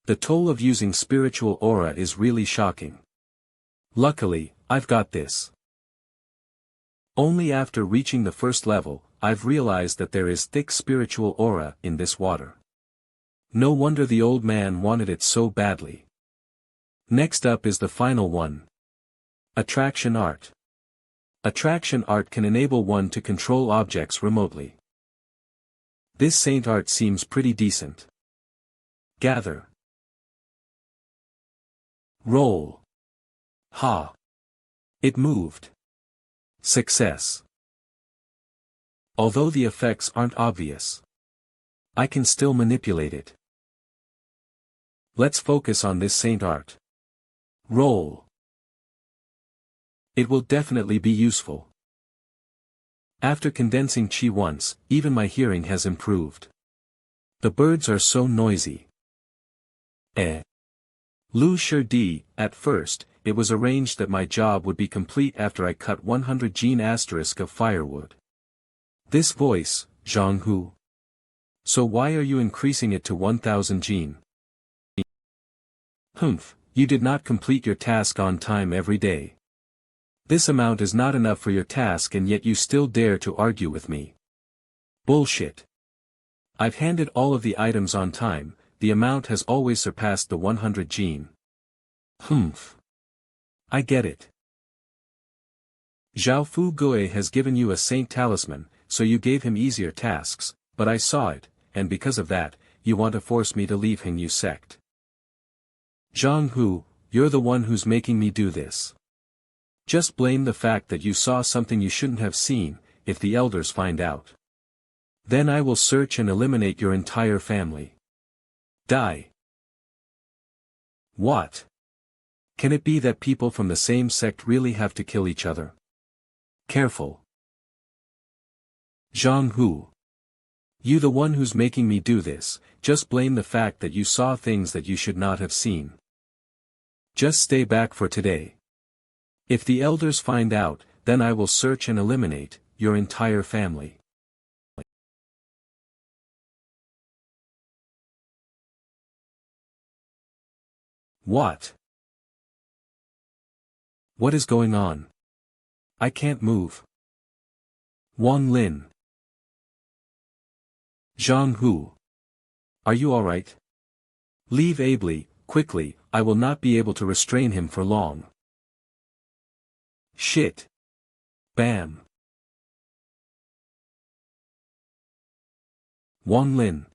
The toll of using spiritual aura is really shocking. Luckily, I've got this. Only after reaching the first level, I've realized that there is thick spiritual aura in this water. No wonder the old man wanted it so badly. Next up is the final one. Attraction Art. Attraction art can enable one to control objects remotely. This Saint Art seems pretty decent. Gather. Roll. Ha. It moved. Success. Although the effects aren't obvious, I can still manipulate it. Let's focus on this Saint Art. Roll. It will definitely be useful. After condensing Qi once, even my hearing has improved. The birds are so noisy. Lu Shidi, at first, it was arranged that my job would be complete after I cut 100 gene asterisk of firewood. This voice, Zhang Hu. So why are you increasing it to 1000 gene? Humph, you did not complete your task on time every day. This amount is not enough for your task and yet you still dare to argue with me. Bullshit. I've handed all of the items on time, the amount has always surpassed the 100 gene. Humph. I get it. Zhao Fu Gui has given you a saint talisman, so you gave him easier tasks, but I saw it, and because of that, you want to force me to leave Heng Yue Sect. Zhang Hu, you're the one who's making me do this. Just blame the fact that you saw something you shouldn't have seen, if the elders find out. Then I will search and eliminate your entire family. Die. What? Can it be that people from the same sect really have to kill each other? Careful. Zhang Hu. You the one who's making me do this, just blame the fact that you saw things that you should not have seen. Just stay back for today. If the elders find out, then I will search and eliminate your entire family. What? What is going on? I can't move. Wang Lin. Zhang Hu. Are you alright? Leave ably, quickly, I will not be able to restrain him for long. Shit. Bam. Wang Lin.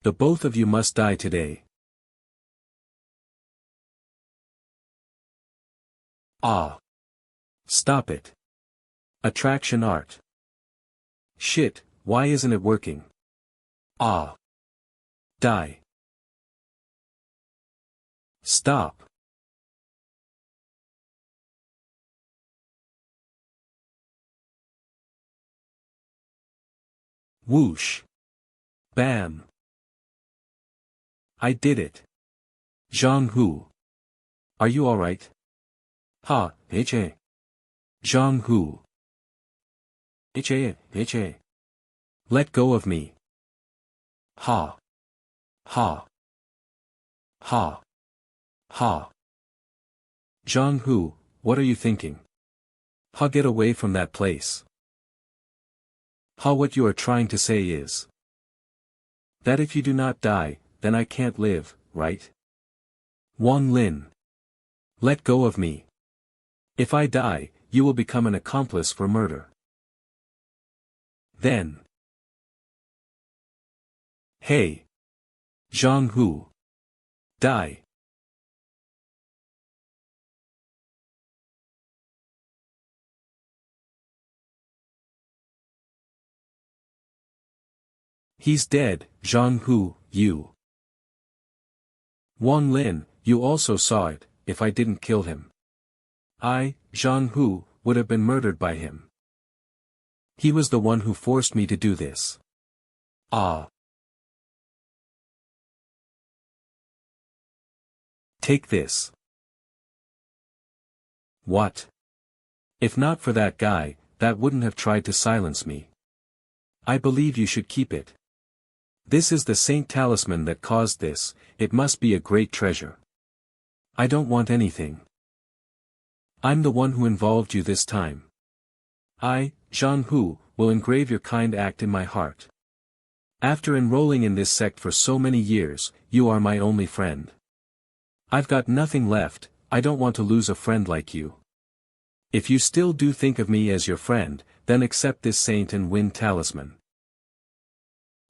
The both of you must die today. Ah. Stop it. Attraction art. Shit, why isn't it working? Ah. Die. Stop. Whoosh. Bam. I did it. Zhang Hu. Are you alright? Ha, H.A. Zhang Hu. H.A. Let go of me. Ha. Ha. Ha. Ha. Zhang Hu, what are you thinking? Ha, get away from that place. Ha, what you are trying to say is that if you do not die, then I can't live, right? Wang Lin. Let go of me. If I die, you will become an accomplice for murder. Then. Hey. Zhang Hu. Die. He's dead, Zhang Hu, you. Wang Lin, you also saw it, if I didn't kill him. I, Zhang Hu, would have been murdered by him. He was the one who forced me to do this. Ah. Take this. What? If not for that guy, that wouldn't have tried to silence me. I believe you should keep it. This is the saint talisman that caused this, it must be a great treasure. I don't want anything. I'm the one who involved you this time. I, Zhang Hu, will engrave your kind act in my heart. After enrolling in this sect for so many years, you are my only friend. I've got nothing left, I don't want to lose a friend like you. If you still do think of me as your friend, then accept this saint and win talisman.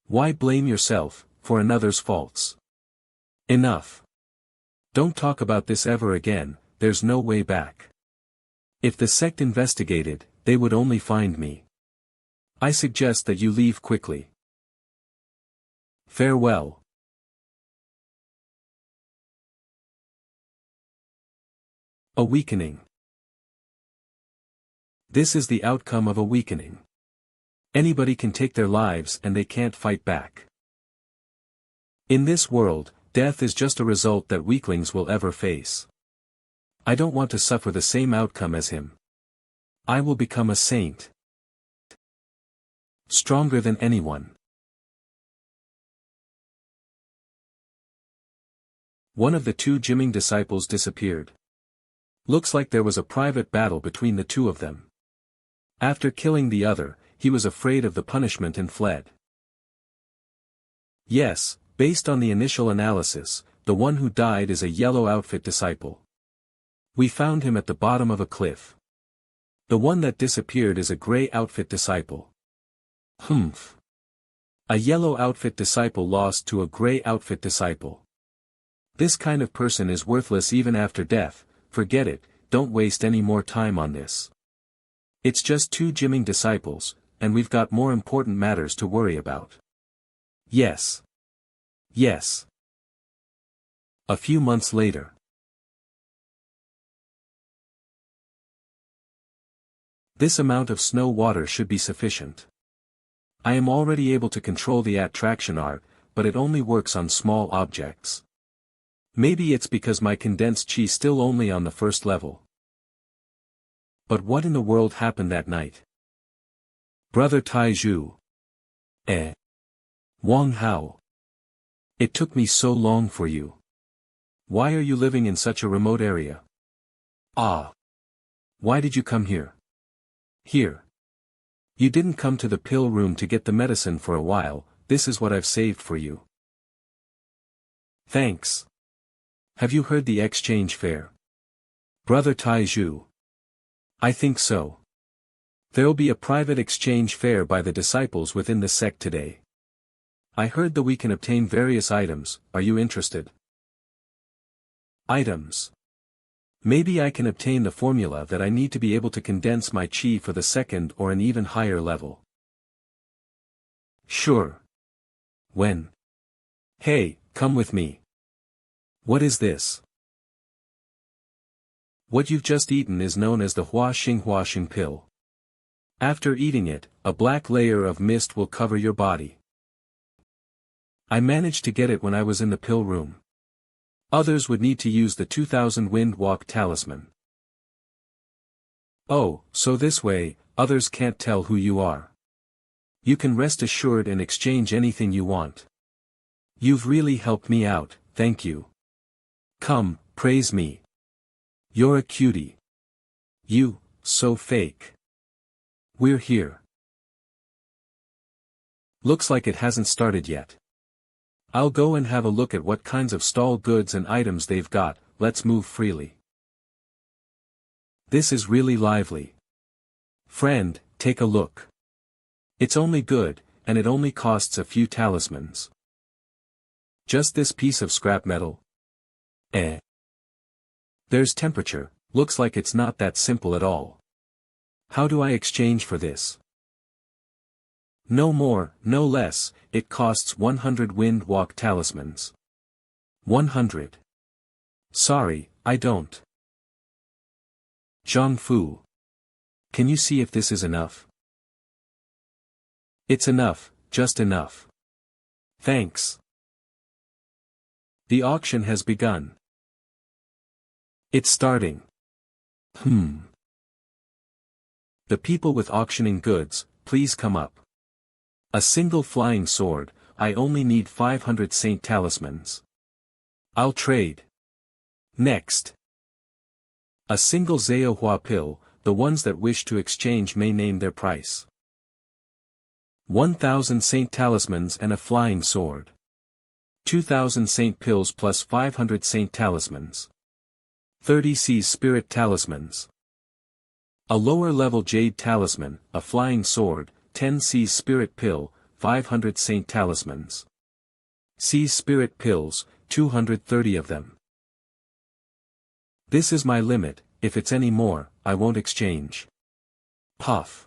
Why blame yourself, for another's faults? Enough. Don't talk about this ever again, there's no way back. If the sect investigated, they would only find me. I suggest that you leave quickly. Farewell. A weakening. This is the outcome of a weakening. Anybody can take their lives and they can't fight back. In this world, death is just a result that weaklings will ever face. I don't want to suffer the same outcome as him. I will become a saint. Stronger than anyone. One of the two gymming disciples disappeared. Looks like there was a private battle between the two of them. After killing the other, he was afraid of the punishment and fled. Yes, based on the initial analysis, the one who died is a yellow outfit disciple. We found him at the bottom of a cliff. The one that disappeared is a gray outfit disciple. Humph. A yellow outfit disciple lost to a gray outfit disciple. This kind of person is worthless even after death. Forget it, don't waste any more time on this. It's just two gymming disciples, and we've got more important matters to worry about. Yes. Yes. A few months later. This amount of snow water should be sufficient. I am already able to control the attraction art, but it only works on small objects. Maybe it's because my condensed chi still only on the first level. But what in the world happened that night? Brother Taiju. Wang Hao. It took me so long for you. Why are you living in such a remote area? Ah. Why did you come here? Here. You didn't come to the pill room to get the medicine for a while, this is what I've saved for you. Thanks. Have you heard the exchange fair? Brother Taiju. I think so. There'll be a private exchange fair by the disciples within the sect today. I heard that we can obtain various items, are you interested? Items. Maybe I can obtain the formula that I need to be able to condense my chi for the second or an even higher level. Sure. When? Hey, come with me. What is this? What you've just eaten is known as the Hua Xing pill. After eating it, a black layer of mist will cover your body. I managed to get it when I was in the pill room. Others would need to use the 2000 Wind Walk talisman. Oh, so this way, others can't tell who you are. You can rest assured and exchange anything you want. You've really helped me out, thank you. Come, praise me. You're a cutie. You, so fake. We're here. Looks like it hasn't started yet. I'll go and have a look at what kinds of stall goods and items they've got, let's move freely. This is really lively. Friend, take a look. It's only good, and it only costs a few talismans. Just this piece of scrap metal? There's temperature, looks like it's not that simple at all. How do I exchange for this? No more, no less, it costs 100 Wind Walk talismans. 100. Sorry, I don't. Zhang Fu. Can you see if this is enough? It's enough, just enough. Thanks. The auction has begun. It's starting. The people with auctioning goods, please come up. A single flying sword, I only need 500 Saint talismans. I'll trade. Next. A single Zao Hua pill, the ones that wish to exchange may name their price. 1000 Saint talismans and a flying sword. 2000 Saint pills plus 500 Saint talismans. 30 C's spirit talismans. A lower level jade talisman, a flying sword, 10 C's spirit pill, 500 Saint talismans. C's spirit pills, 230 of them. This is my limit, if it's any more, I won't exchange. Puff.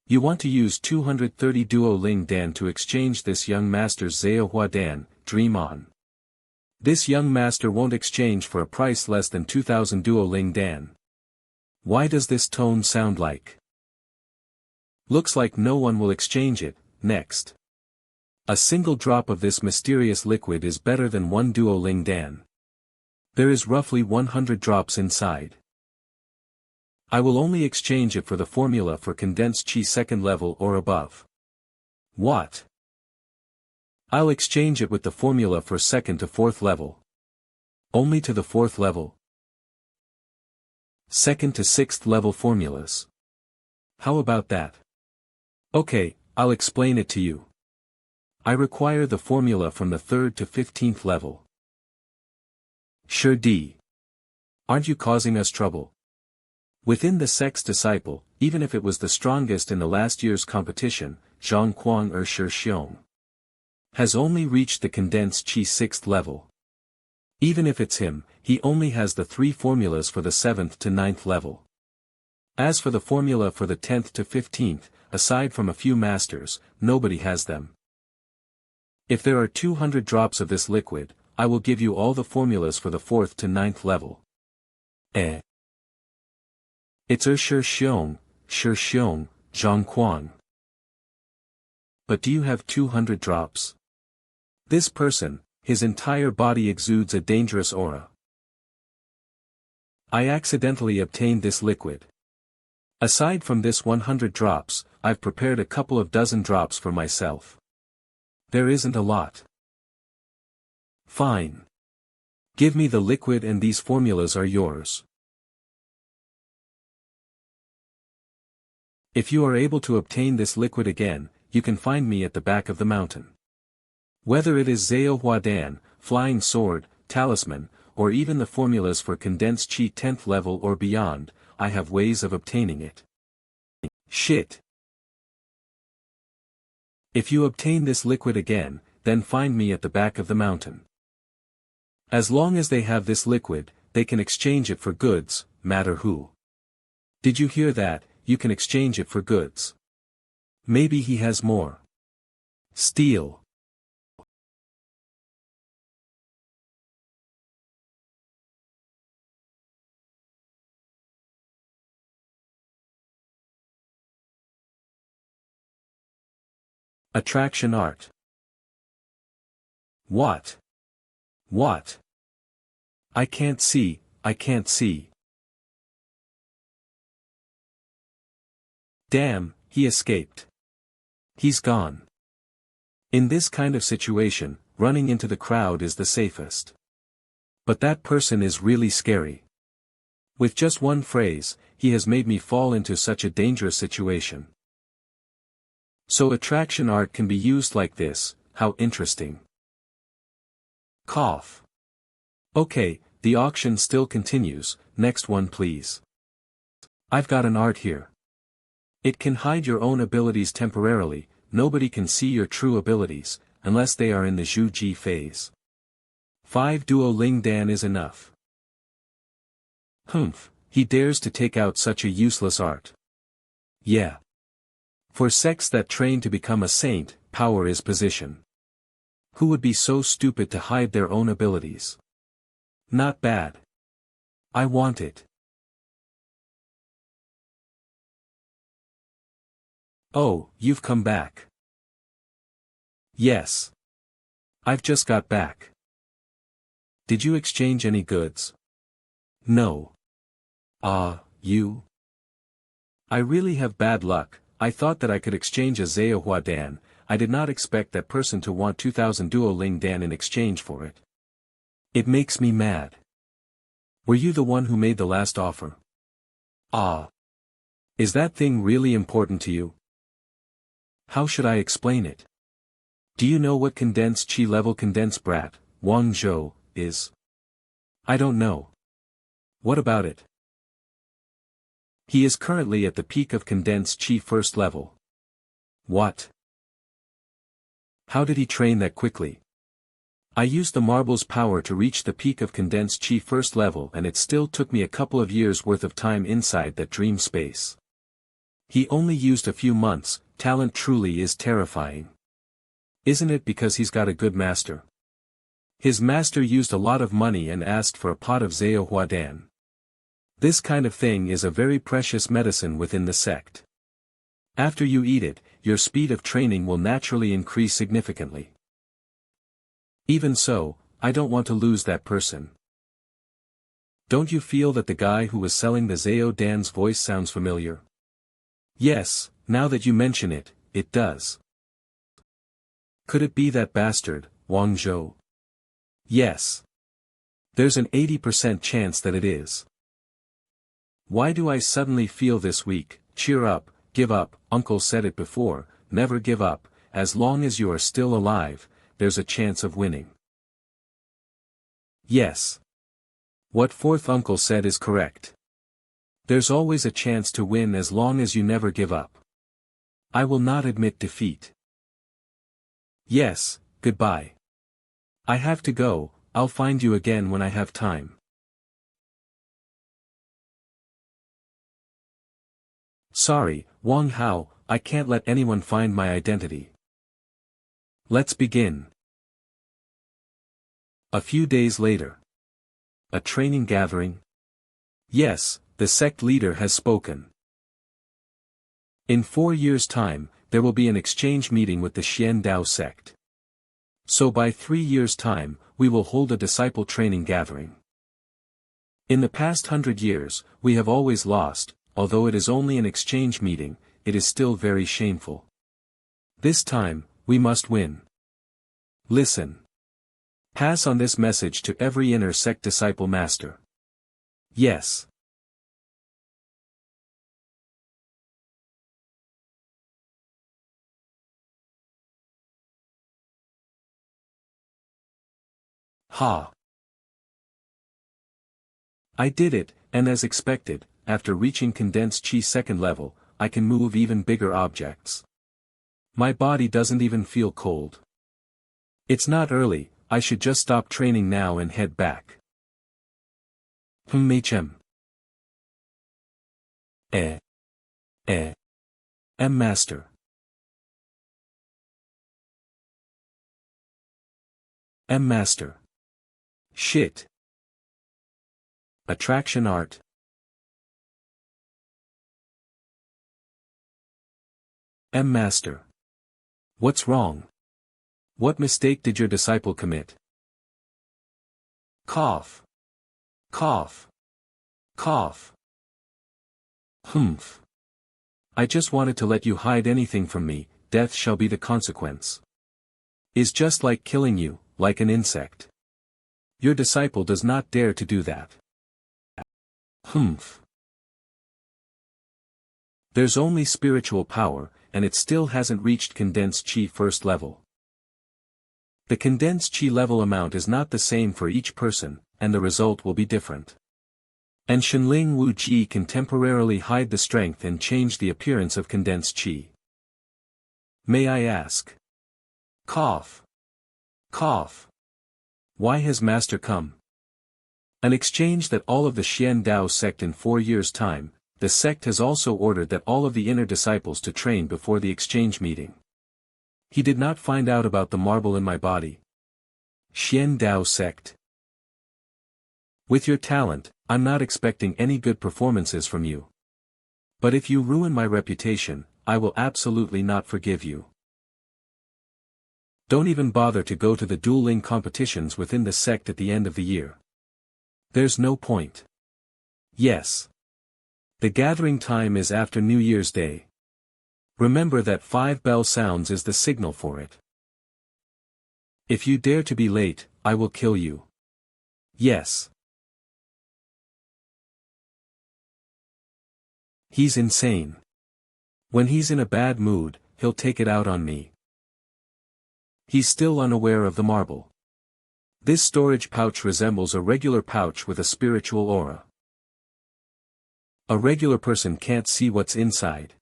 You want to use 230 Duo Ling Dan to exchange this young master's Zao Hua Dan, dream on. This young master won't exchange for a price less than 2000 Duo Ling Dan. Why does this tone sound like? Looks like no one will exchange it. Next. A single drop of this mysterious liquid is better than 1 Duo Ling Dan. There is roughly 100 drops inside. I will only exchange it for the formula for condensed chi second level or above. What? I'll exchange it with the formula for second to fourth level. Only to the 4th level. 2nd to 6th level formulas. How about that? Okay, I'll explain it to you. I require the formula from the 3rd to 15th level. Sure D. Aren't you causing us trouble? Within the sect's disciple, even if it was the strongest in the last year's competition, Zhang Kuang or Shi Xiong has only reached the condensed Qi 6th level. Even if it's him, he only has the 3 formulas for the 7th to 9th level. As for the formula for the 10th to 15th, aside from a few masters, nobody has them. If there are 200 drops of this liquid, I will give you all the formulas for the 4th to 9th level. It's Shi Xiong, Zhang Kuang. But do you have 200 drops? This person, his entire body exudes a dangerous aura. I accidentally obtained this liquid. Aside from this 100 drops, I've prepared a couple of dozen drops for myself. There isn't a lot. Fine. Give me the liquid and these formulas are yours. If you are able to obtain this liquid again, you can find me at the back of the mountain. Whether it is Zao Huadan, Flying Sword, Talisman, or even the formulas for condensed Qi 10th level or beyond, I have ways of obtaining it. Shit. If you obtain this liquid again, then find me at the back of the mountain. As long as they have this liquid, they can exchange it for goods, matter who. Did you hear that? You can exchange it for goods. Maybe he has more. Steal. Attraction art. What? What? I can't see, I can't see. Damn, he escaped. He's gone. In this kind of situation, running into the crowd is the safest. But that person is really scary. With just one phrase, he has made me fall into such a dangerous situation. So attraction art can be used like this, how interesting. Cough. Okay, the auction still continues, next one please. I've got an art here. It can hide your own abilities temporarily, nobody can see your true abilities, unless they are in the Zhu Ji phase. 5 Duo Ling Dan is enough. Humph, he dares to take out such a useless art. Yeah. For sects that train to become a saint, power is position. Who would be so stupid to hide their own abilities? Not bad. I want it. Oh, you've come back. Yes. I've just got back. Did you exchange any goods? No. You? I really have bad luck. I thought that I could exchange a Zao Huadan. I did not expect that person to want 2000 Duo Ling Dan in exchange for it. It makes me mad. Were you the one who made the last offer? Is that thing really important to you? How should I explain it? Do you know what condensed Qi level condensed brat, Wang Zhou, is? I don't know. What about it? He is currently at the peak of condensed Qi first level. What? How did he train that quickly? I used the marble's power to reach the peak of condensed Qi first level and it still took me a couple of years worth of time inside that dream space. He only used a few months. Talent truly is terrifying. Isn't it because he's got a good master? His master used a lot of money and asked for a pot of Zao Huadan. This kind of thing is a very precious medicine within the sect. After you eat it, your speed of training will naturally increase significantly. Even so, I don't want to lose that person. Don't you feel that the guy who was selling the Zao Dan's voice sounds familiar? Yes, now that you mention it, it does. Could it be that bastard, Wang Zhou? Yes. There's an 80% chance that it is. Why do I suddenly feel this weak? Cheer up, give up, Uncle said it before, never give up, as long as you are still alive, there's a chance of winning. Yes. What fourth uncle said is correct. There's always a chance to win as long as you never give up. I will not admit defeat. Yes, goodbye. I have to go, I'll find you again when I have time. Sorry, Wang Hao, I can't let anyone find my identity. Let's begin. A few days later. A training gathering? Yes, the sect leader has spoken. In 4 years' time, there will be an exchange meeting with the Xian Ni sect. So by 3 years' time, we will hold a disciple training gathering. In the past 100 years, we have always lost, although it is only an exchange meeting, it is still very shameful. This time, we must win. Listen. Pass on this message to every inner sect disciple master. Yes. Ha. I did it, and as expected, after reaching condensed chi second level, I can move even bigger objects. My body doesn't even feel cold. It's not early, I should just stop training now and head back. M. Master. Master. Shit. Attraction art. Master. What's wrong? What mistake did your disciple commit? Cough. Cough. Cough. Humph. I just wanted to let you hide anything from me, death shall be the consequence. Is just like killing you, like an insect. Your disciple does not dare to do that. Humph. There's only spiritual power, and it still hasn't reached condensed chi first level. The condensed chi level amount is not the same for each person, and the result will be different. And Shenling Wu Ji can temporarily hide the strength and change the appearance of condensed chi. May I ask? Cough. Cough. Why has Master come? An exchange that all of the Xian Ni sect in 4 years' time, the sect has also ordered that all of the inner disciples to train before the exchange meeting. He did not find out about the marble in my body. Xian Ni sect. With your talent, I'm not expecting any good performances from you. But if you ruin my reputation, I will absolutely not forgive you. Don't even bother to go to the dueling competitions within the sect at the end of the year. There's no point. Yes. The gathering time is after New Year's Day. Remember that 5 bell sounds is the signal for it. If you dare to be late, I will kill you. Yes. He's insane. When he's in a bad mood, he'll take it out on me. He's still unaware of the marble. This storage pouch resembles a regular pouch with a spiritual aura. A regular person can't see what's inside.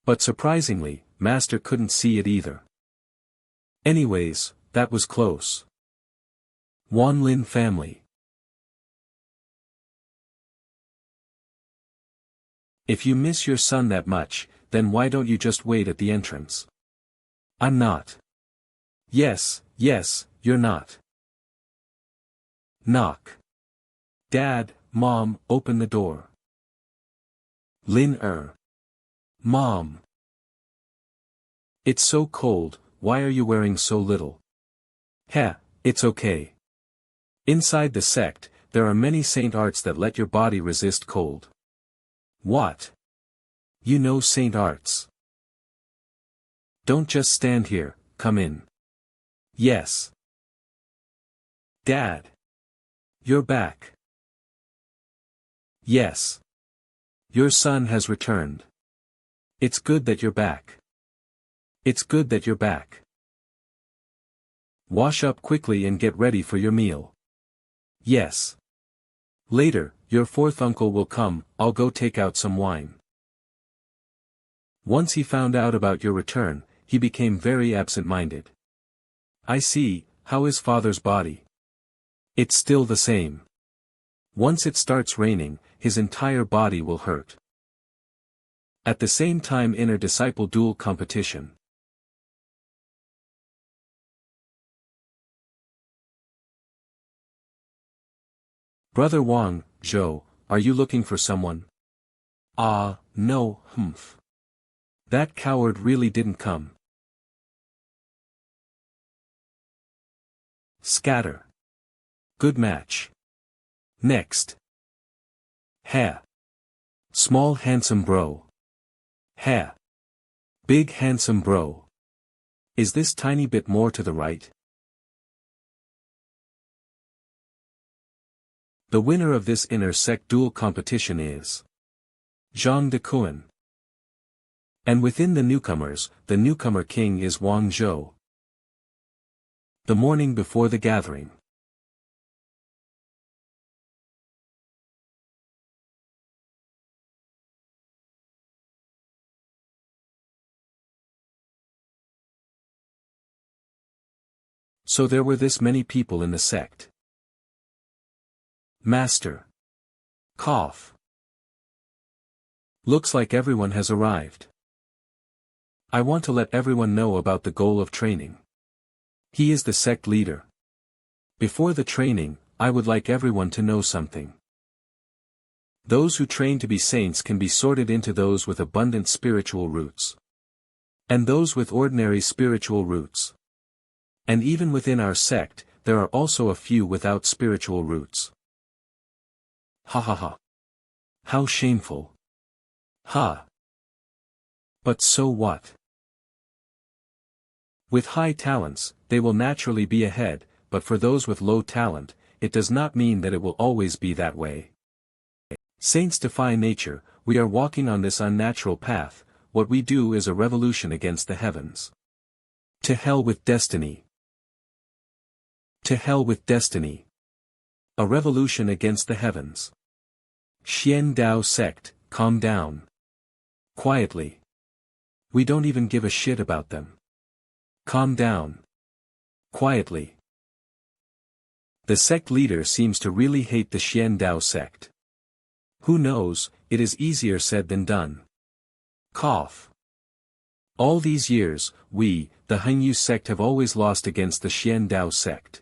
But surprisingly, Master couldn't see it either. Anyways, that was close. Wang Lin family. If you miss your son that much, then why don't you just wait at the entrance? I'm not. Yes, you're not. Knock. Dad, Mom, open the door. Lin. Mom. It's so cold, why are you wearing so little? Heh, it's okay. Inside the sect, there are many saint arts that let your body resist cold. What? You know saint arts. Don't just stand here, come in. Yes. Dad. You're back. Yes. Your son has returned. It's good that you're back. It's good that you're back. Wash up quickly and get ready for your meal. Yes. Later, your fourth uncle will come, I'll go take out some wine. Once he found out about your return, he became very absent-minded. I see, how is father's body? It's still the same. Once it starts raining, his entire body will hurt. At the same time, inner disciple duel competition. Brother Wang, Zhou, are you looking for someone? Ah, no, humph. That coward really didn't come. Scatter. Good match. Next. Ha. Small handsome bro. Ha. Big handsome bro. Is this tiny bit more to the right? The winner of this inner sect duel competition is Zhang Dekuan. And within the newcomers, the newcomer king is Wang Zhou. The morning before the gathering. So there were this many people in the sect. Master. Cough. Looks like everyone has arrived. I want to let everyone know about the goal of training. He is the sect leader. Before the training, I would like everyone to know something. Those who train to be saints can be sorted into those with abundant spiritual roots. And those with ordinary spiritual roots. And even within our sect, there are also a few without spiritual roots. Ha ha ha. How shameful. Ha. But so what? With high talents, they will naturally be ahead, but for those with low talent, it does not mean that it will always be that way. Saints defy nature, we are walking on this unnatural path, what we do is a revolution against the heavens. To hell with destiny. To hell with destiny. A revolution against the heavens. Xian Ni Sect, calm down. Quietly. We don't even give a shit about them. Calm down. Quietly. The sect leader seems to really hate the Xian Ni sect. Who knows, it is easier said than done. Cough. All these years, we, the Heng Yue Sect, have always lost against the Xian Ni sect.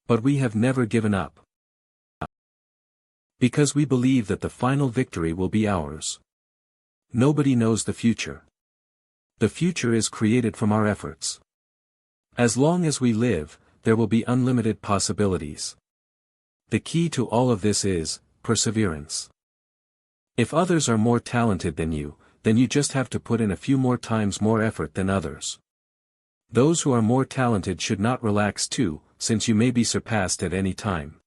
But we have never given up. Because we believe that the final victory will be ours. Nobody knows the future. The future is created from our efforts. As long as we live, there will be unlimited possibilities. The key to all of this is perseverance. If others are more talented than you, then you just have to put in a few more times more effort than others. Those who are more talented should not relax too, since you may be surpassed at any time.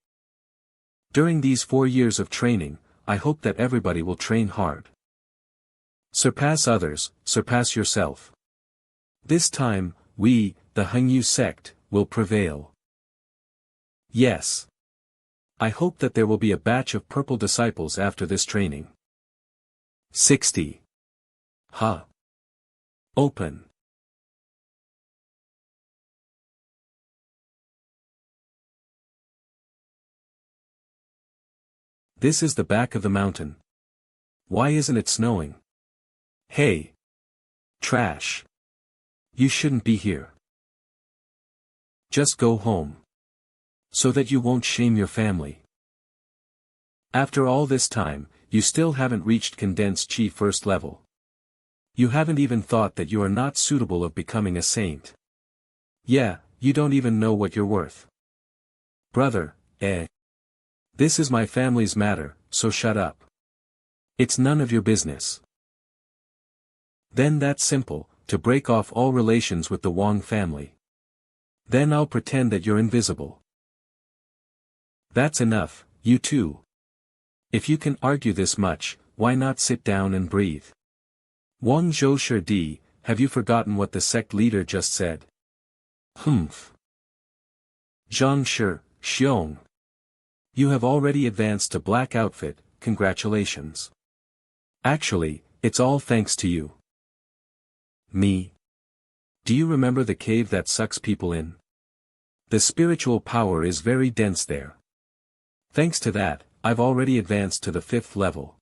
During these 4 years of training, I hope that everybody will train hard. Surpass others, surpass yourself. This time, we, the Heng Yue Sect, will prevail. Yes. I hope that there will be a batch of purple disciples after this training. 60. Ha. Open. This is the back of the mountain. Why isn't it snowing? Hey. Trash. You shouldn't be here. Just go home. So that you won't shame your family. After all this time, you still haven't reached condensed chi first level. You haven't even thought that you are not suitable of becoming a saint. Yeah, you don't even know what you're worth. Brother, This is my family's matter, so shut up. It's none of your business. Then that's simple, to break off all relations with the Wang family. Then I'll pretend that you're invisible. That's enough, you two. If you can argue this much, why not sit down and breathe? Wang Zhou, have you forgotten what the sect leader just said? Humph. Zhang Shi, Xiong. You have already advanced to black outfit, congratulations. Actually, it's all thanks to you. Me? Do you remember the cave that sucks people in? The spiritual power is very dense there. Thanks to that, I've already advanced to the 5th level.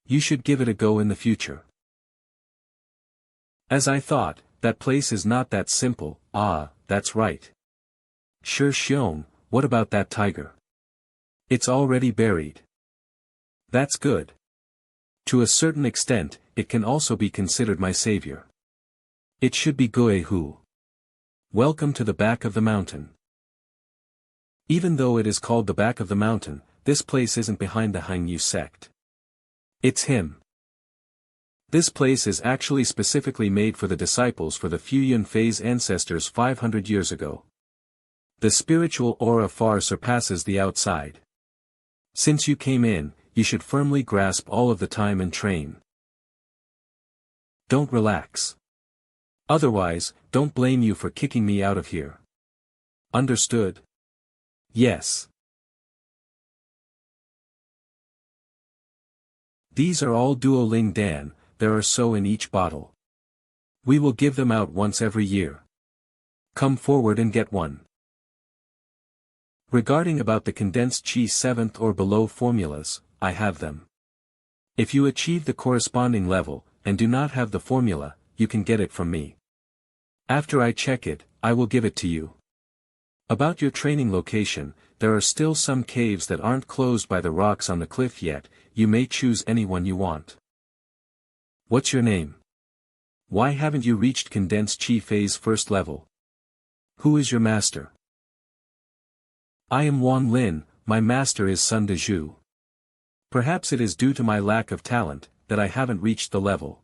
You should give it a go in the future. As I thought, that place is not that simple. Ah, that's right. Sure Xiong, what about that tiger? It's already buried. That's good. To a certain extent, it can also be considered my savior. It should be Guehu. Welcome to the back of the mountain. Even though it is called the back of the mountain, this place isn't behind the Heng Yue Sect. It's him. This place is actually specifically made for the disciples for the Fuyun phase ancestors 500 years ago. The spiritual aura far surpasses the outside. Since you came in, you should firmly grasp all of the time and train. Don't relax. Otherwise, don't blame you for kicking me out of here. Understood? Yes. These are all Duoling Dan, there are so in each bottle. We will give them out once every year. Come forward and get one. Regarding about the condensed chi 7th or below formulas, I have them. If you achieve the corresponding level, and do not have the formula, you can get it from me. After I check it, I will give it to you. About your training location, there are still some caves that aren't closed by the rocks on the cliff yet, you may choose any one you want. What's your name? Why haven't you reached condensed chi phase 1st level? Who is your master? I am Wang Lin, my master is Sun De Zhu. Perhaps it is due to my lack of talent, that I haven't reached the level.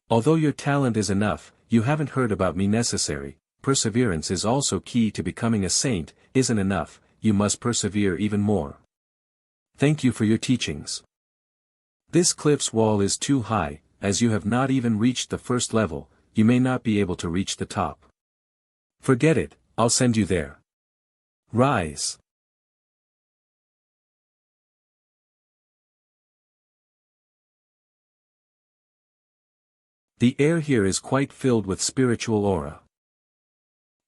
Although your talent is enough, you haven't heard about me necessary. Perseverance is also key to becoming a saint, isn't enough, you must persevere even more. Thank you for your teachings. This cliff's wall is too high, as you have not even reached the 1st level, you may not be able to reach the top. Forget it, I'll send you there. Rise. The air here is quite filled with spiritual aura.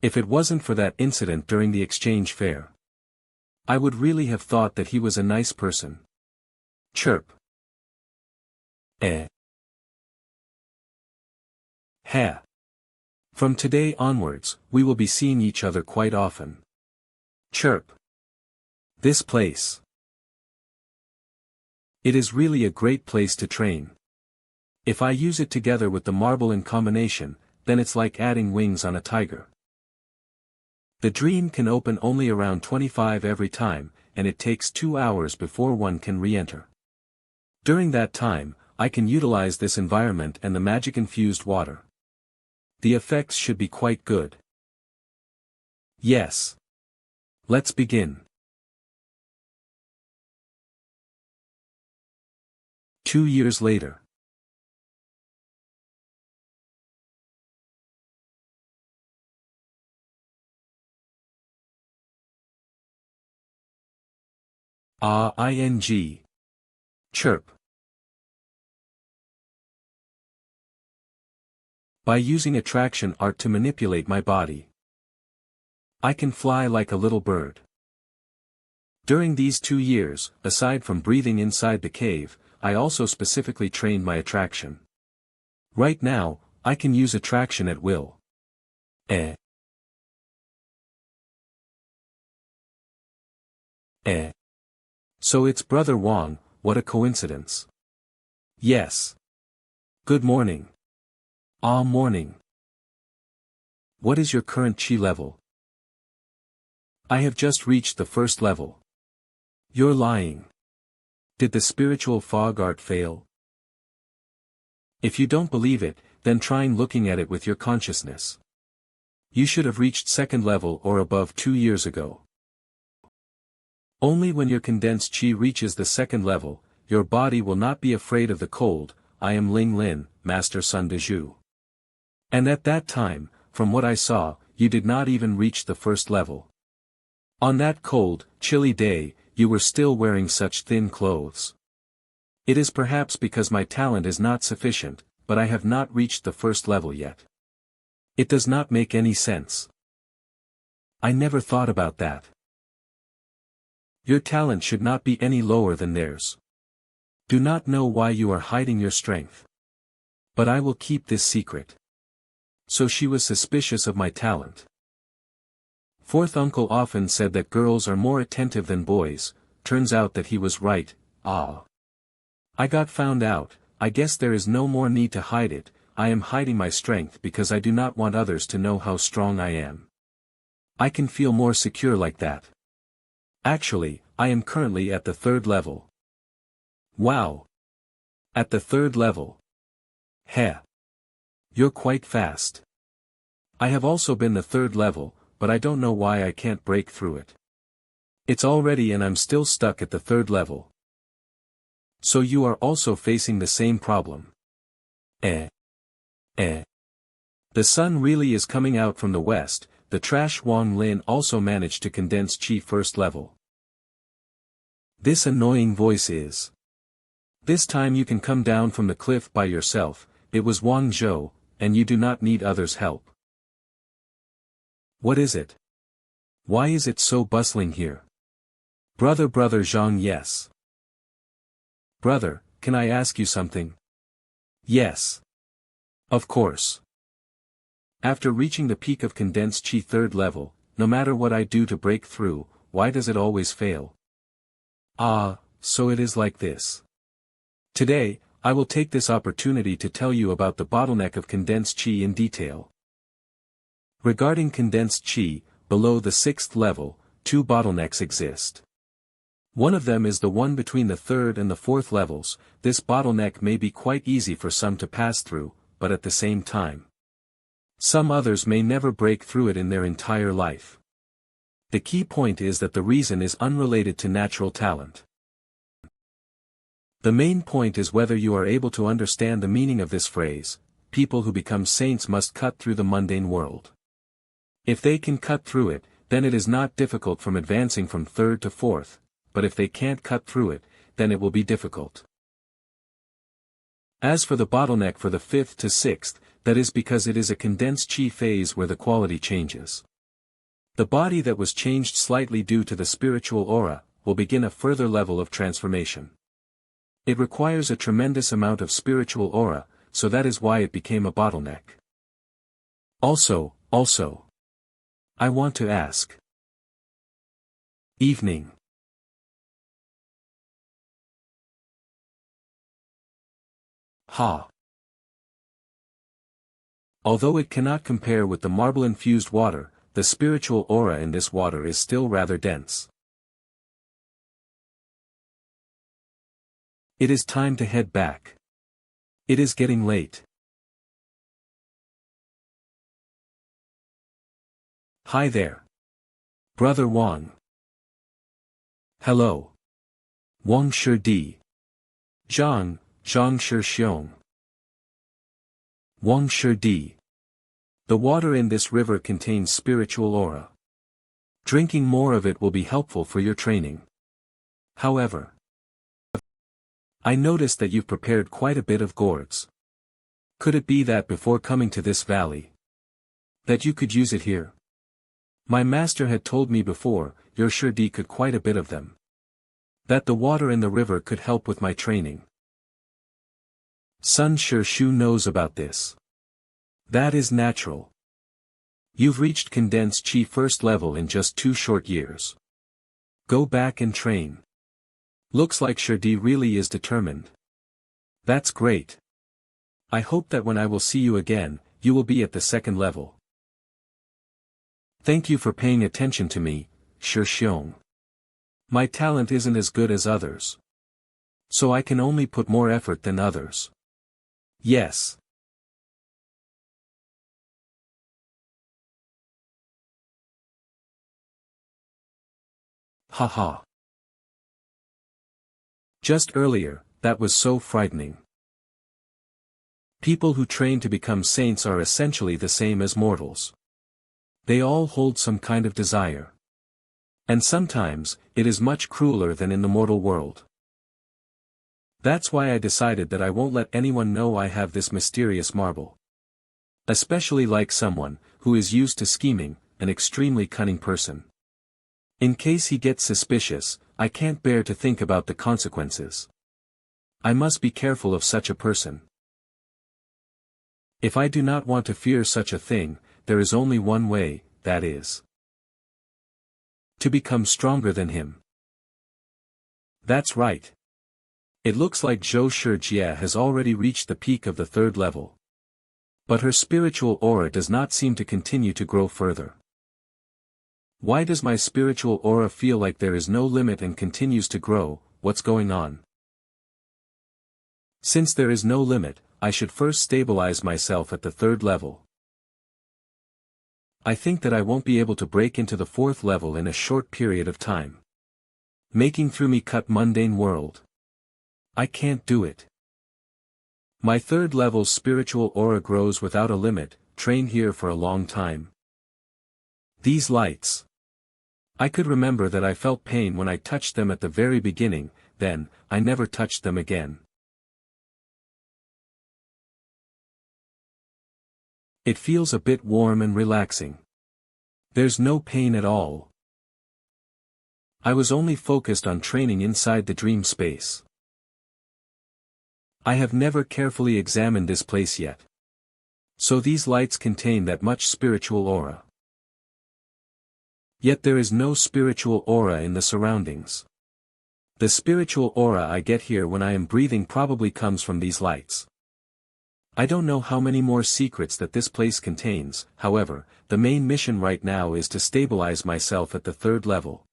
If it wasn't for that incident during the exchange fair, I would really have thought that he was a nice person. Chirp. Ha. From today onwards, we will be seeing each other quite often. Chirp. This place. It is really a great place to train. If I use it together with the marble in combination, then it's like adding wings on a tiger. The dream can open only around 25 every time, and it takes 2 hours before one can re-enter. During that time, I can utilize this environment and the magic-infused water. The effects should be quite good. Yes. Let's begin. 2 years later. Ing. Chirp. By using attraction art to manipulate my body, I can fly like a little bird. During these 2 years, aside from breathing inside the cave, I also specifically trained my attraction. Right now, I can use attraction at will. So it's Brother Wang, what a coincidence. Yes. Good morning. Morning. What is your current chi level? I have just reached the 1st level. You're lying. Did the spiritual fog art fail? If you don't believe it, then try looking at it with your consciousness. You should have reached second level or above 2 years ago. Only when your condensed chi reaches the second level, your body will not be afraid of the cold. I am Wang Lin, Master Sun de Zhu. And at that time, from what I saw, you did not even reach the first level. On that cold, chilly day, you were still wearing such thin clothes. It is perhaps because my talent is not sufficient, but I have not reached the first level yet. It does not make any sense. I never thought about that. Your talent should not be any lower than theirs. Do not know why you are hiding your strength. But I will keep this secret. So she was suspicious of my talent. Fourth uncle often said that girls are more attentive than boys. Turns out that he was right. I got found out. I guess there is no more need to hide it. I am hiding my strength because I do not want others to know how strong I am. I can feel more secure like that. Actually, I am currently at the third level. Wow! At the third level. Heh. You're quite fast. I have also been the third level, but I don't know why I can't break through it. It's already and I'm still stuck at the third level. So you are also facing the same problem. The sun really is coming out from the west. The trash Wang Lin also managed to condense chi first level. This annoying voice is. This time you can come down from the cliff by yourself. It was Wang Zhou, and you do not need others' help. What is it? Why is it so bustling here? Brother Zhang, yes. Brother, can I ask you something? Yes. Of course. After reaching the peak of condensed chi third level, no matter what I do to break through, why does it always fail? So it is like this. Today, I will take this opportunity to tell you about the bottleneck of condensed chi in detail. Regarding condensed chi, below the 6th level, 2 bottlenecks exist. One of them is the one between the 3rd and the 4th levels. This bottleneck may be quite easy for some to pass through, but at the same time, some others may never break through it in their entire life. The key point is that the reason is unrelated to natural talent. The main point is whether you are able to understand the meaning of this phrase. People who become saints must cut through the mundane world. If they can cut through it, then it is not difficult from advancing from 3rd to 4th, but if they can't cut through it, then it will be difficult. As for the bottleneck for the 5th to 6th, that is because it is a condensed chi phase where the quality changes. The body that was changed slightly due to the spiritual aura, will begin a further level of transformation. It requires a tremendous amount of spiritual aura, so that is why it became a bottleneck. Also, I want to ask. Evening. Although it cannot compare with the marble-infused water, the spiritual aura in this water is still rather dense. It is time to head back. It is getting late. Hi there. Brother Wang. Hello. Wang Shi Di. Zhang Shi Xiong. Wang Shi Di. The water in this river contains spiritual aura. Drinking more of it will be helpful for your training. However, I noticed that you've prepared quite a bit of gourds. Could it be that before coming to this valley, that you could use it here? My master had told me before, your Shi Di could quite a bit of them. That the water in the river could help with my training. Sun Shi Shu knows about this. That is natural. You've reached condensed chi first level in just 2 short years. Go back and train. Looks like Shi Di really is determined. That's great. I hope that when I will see you again, you will be at the 2nd level. Thank you for paying attention to me, Shi Xiong. My talent isn't as good as others. So I can only put more effort than others. Yes. Ha. Just earlier, that was so frightening. People who train to become saints are essentially the same as mortals. They all hold some kind of desire. And sometimes, it is much crueler than in the mortal world. That's why I decided that I won't let anyone know I have this mysterious marble. Especially like someone, who is used to scheming, an extremely cunning person. In case he gets suspicious, I can't bear to think about the consequences. I must be careful of such a person. If I do not want to fear such a thing, there is only one way, that is, to become stronger than him. That's right. It looks like Zhou Shijie has already reached the peak of the 3rd level. But her spiritual aura does not seem to continue to grow further. Why does my spiritual aura feel like there is no limit and continues to grow? What's going on? Since there is no limit, I should first stabilize myself at the 3rd level. I think that I won't be able to break into the 4th level in a short period of time. Making through me cut mundane world. I can't do it. My 3rd level's spiritual aura grows without a limit, trained here for a long time. These lights. I could remember that I felt pain when I touched them at the very beginning, then, I never touched them again. It feels a bit warm and relaxing. There's no pain at all. I was only focused on training inside the dream space. I have never carefully examined this place yet. So these lights contain that much spiritual aura. Yet there is no spiritual aura in the surroundings. The spiritual aura I get here when I am breathing probably comes from these lights. I don't know how many more secrets that this place contains, however, the main mission right now is to stabilize myself at the 3rd level.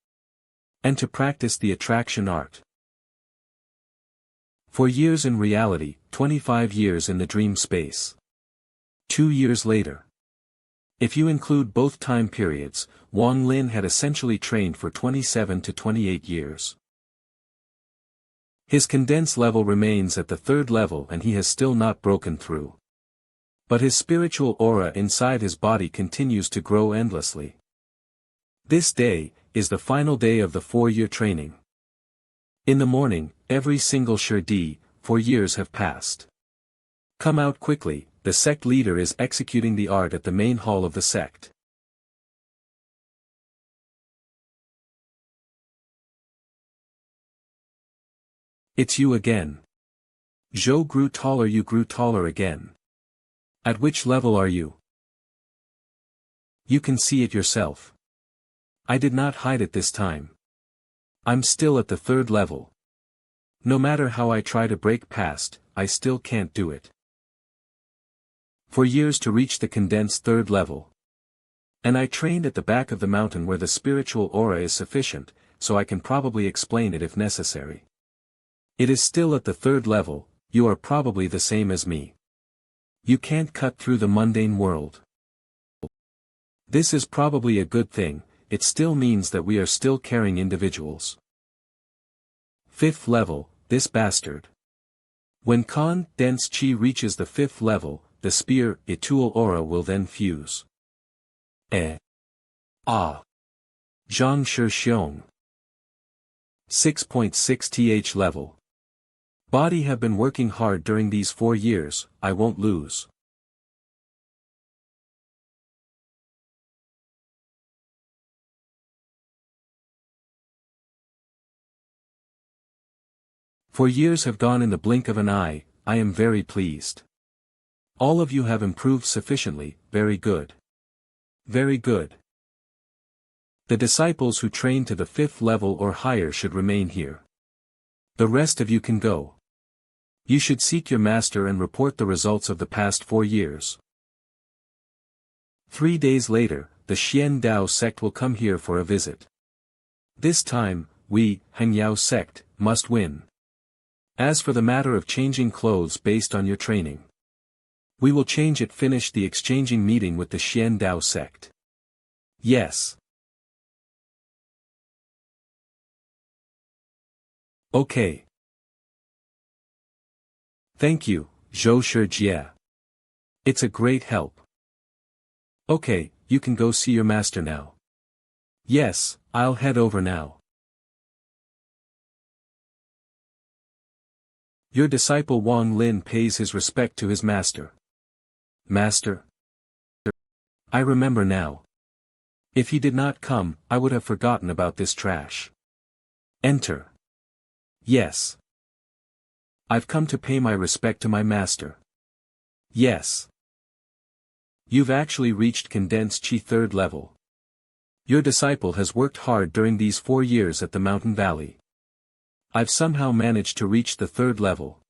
And to practice the attraction art. For years in reality, 25 years in the dream space. 2 years later. If you include both time periods, Wang Lin had essentially trained for 27 to 28 years. His condensed level remains at the 3rd level and he has still not broken through. But his spiritual aura inside his body continues to grow endlessly. This day, is the final day of the 4-year training. In the morning, every single shurdi, for years have passed. Come out quickly, the sect leader is executing the art at the main hall of the sect. It's you again. Zhou grew taller, you grew taller again. At which level are you? You can see it yourself. I did not hide it this time. I'm still at the 3rd level. No matter how I try to break past, I still can't do it. For years to reach the condensed 3rd level. And I trained at the back of the mountain where the spiritual aura is sufficient, so I can probably explain it if necessary. It is still at the 3rd level, you are probably the same as me. You can't cut through the mundane world. This is probably a good thing, it still means that we are still carrying individuals. 5th level, this bastard. When dense chi reaches the 5th level, the spear, Itul aura will then fuse. Zhang Shi Xiong. 6.6 th level. Body have been working hard during these 4 years, I won't lose. For years have gone in the blink of an eye, I am very pleased. All of you have improved sufficiently, very good. Very good. The disciples who train to the 5th level or higher should remain here. The rest of you can go. You should seek your master and report the results of the past 4 years. 3 days later, the Xian Ni Sect will come here for a visit. This time, we, Heng Yue Sect, must win. As for the matter of changing clothes based on your training, we will change it. Finish the exchanging meeting with the Xian Ni Sect. Yes. Okay. Thank you, Zhou Shijie. It's a great help. Okay, you can go see your master now. Yes, I'll head over now. Your disciple Wang Lin pays his respect to his master. Master? I remember now. If he did not come, I would have forgotten about this trash. Enter. Yes. I've come to pay my respect to my master. Yes. You've actually reached condensed chi 3rd level. Your disciple has worked hard during these 4 years at the mountain valley. I've somehow managed to reach the 3rd level.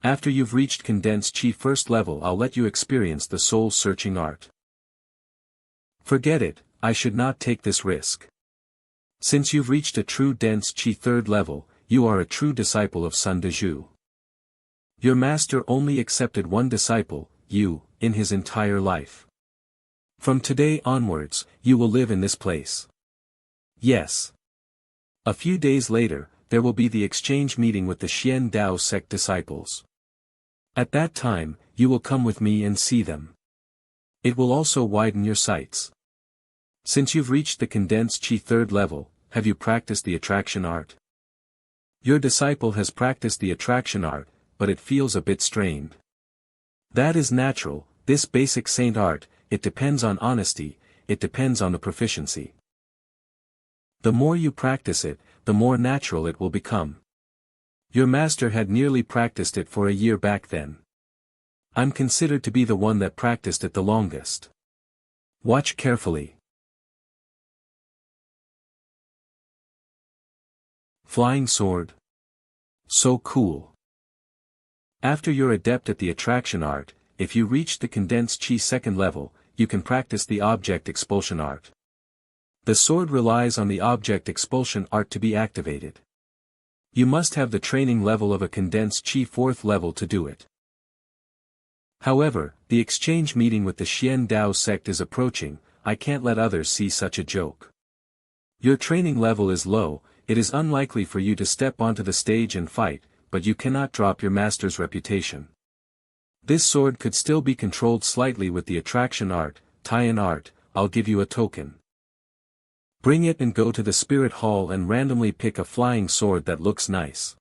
After you've reached condensed chi 1st level, I'll let you experience the soul-searching art. Forget it, I should not take this risk. Since you've reached a true dense chi 3rd level, you are a true disciple of Sun Dezhu. Your master only accepted one disciple, you, in his entire life. From today onwards, you will live in this place. Yes. A few days later, there will be the exchange meeting with the Xian Dao sect disciples. At that time, you will come with me and see them. It will also widen your sights. Since you've reached the condensed chi 3rd level, have you practiced the attraction art? Your disciple has practiced the attraction art, but it feels a bit strained. That is natural, this basic saint art, it depends on honesty, it depends on the proficiency. The more you practice it, the more natural it will become. Your master had nearly practiced it for a year back then. I'm considered to be the one that practiced it the longest. Watch carefully. Flying sword. So cool. After you're adept at the attraction art, if you reach the condensed chi 2nd level, you can practice the object expulsion art. The sword relies on the object expulsion art to be activated. You must have the training level of a condensed chi 4th level to do it. However, the exchange meeting with the Xian Dao sect is approaching, I can't let others see such a joke. Your training level is low, it is unlikely for you to step onto the stage and fight, but you cannot drop your master's reputation. This sword could still be controlled slightly with the attraction art, tie-in art, I'll give you a token. Bring it and go to the spirit hall and randomly pick a flying sword that looks nice.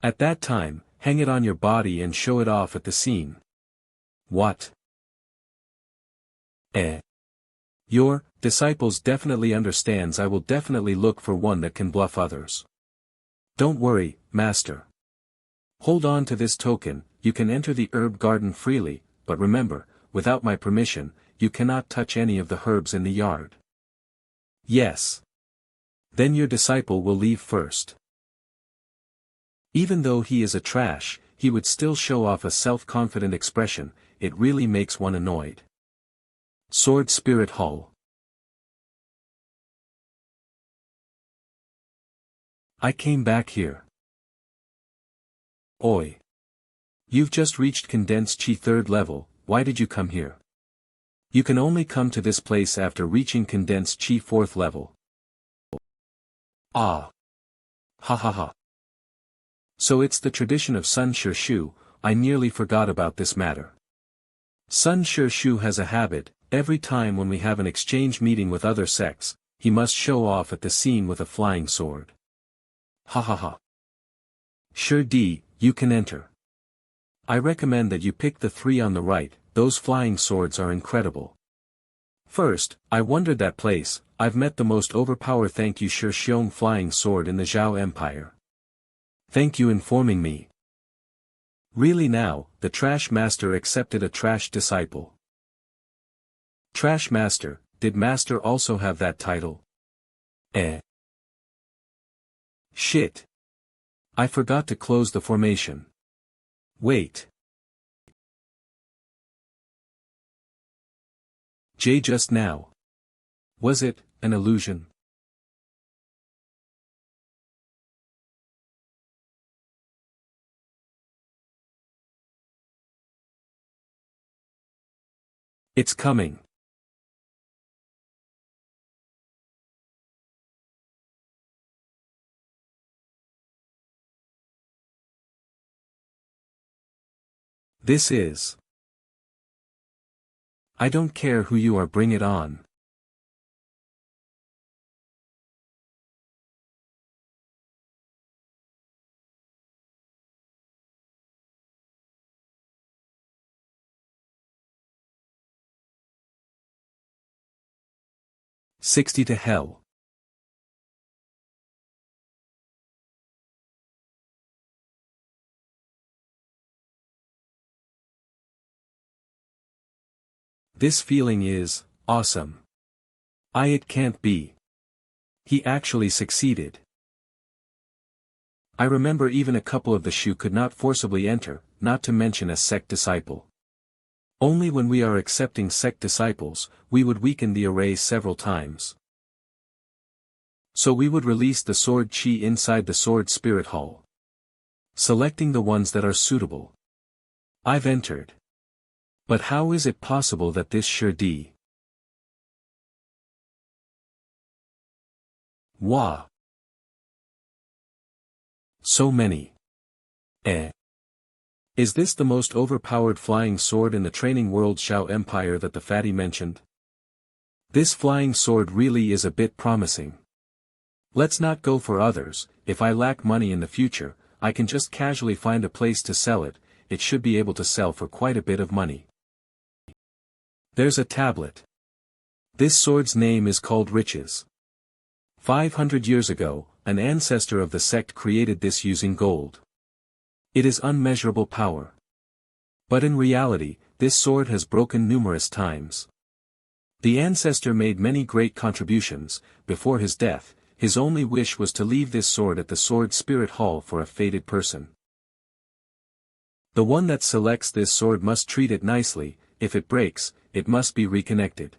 At that time, hang it on your body and show it off at the scene. What? Your disciples definitely understands I will definitely look for one that can bluff others. Don't worry, master. Hold on to this token, you can enter the herb garden freely, but remember, without my permission, you cannot touch any of the herbs in the yard. Yes. Then your disciple will leave first. Even though he is a trash, he would still show off a self-confident expression, it really makes one annoyed. Sword Spirit Hall. I came back here. Oi. You've just reached condensed chi 3rd level, why did you come here? You can only come to this place after reaching condensed chi 4th level. Ah. Ha ha ha. So it's the tradition of Sun Shu, I nearly forgot about this matter. Sun Shu has a habit, every time when we have an exchange meeting with other sects, he must show off at the scene with a flying sword. Ha ha ha. Sure D, you can enter. I recommend that you pick the 3 on the right, those flying swords are incredible. First, I wondered that place, I've met the most overpowered thank you Shi Xiong flying sword in the Zhao Empire. Thank you informing me. Really now, the trash master accepted a trash disciple. Trash master, did master also have that title? Shit. I forgot to close the formation. Wait. Just now. Was it an illusion? It's coming. This is. I don't care who you are, bring it on. "60 to hell." This feeling is awesome. It can't be. He actually succeeded. I remember even a couple of the Shu could not forcibly enter, not to mention a sect disciple. Only when we are accepting sect disciples, we would weaken the array several times. So we would release the sword chi inside the sword spirit hall, selecting the ones that are suitable. I've entered. But how is it possible that this sure d? Wah! So many. Is this the most overpowered flying sword in the training world Shao Empire that the fatty mentioned? This flying sword really is a bit promising. Let's not go for others. If I lack money in the future, I can just casually find a place to sell it. It should be able to sell for quite a bit of money. There's a tablet. This sword's name is called Riches. 500 years ago, an ancestor of the sect created this using gold. It is unmeasurable power. But in reality, this sword has broken numerous times. The ancestor made many great contributions. Before his death, his only wish was to leave this sword at the sword spirit hall for a fated person. The one that selects this sword must treat it nicely. If it breaks, it must be reconnected.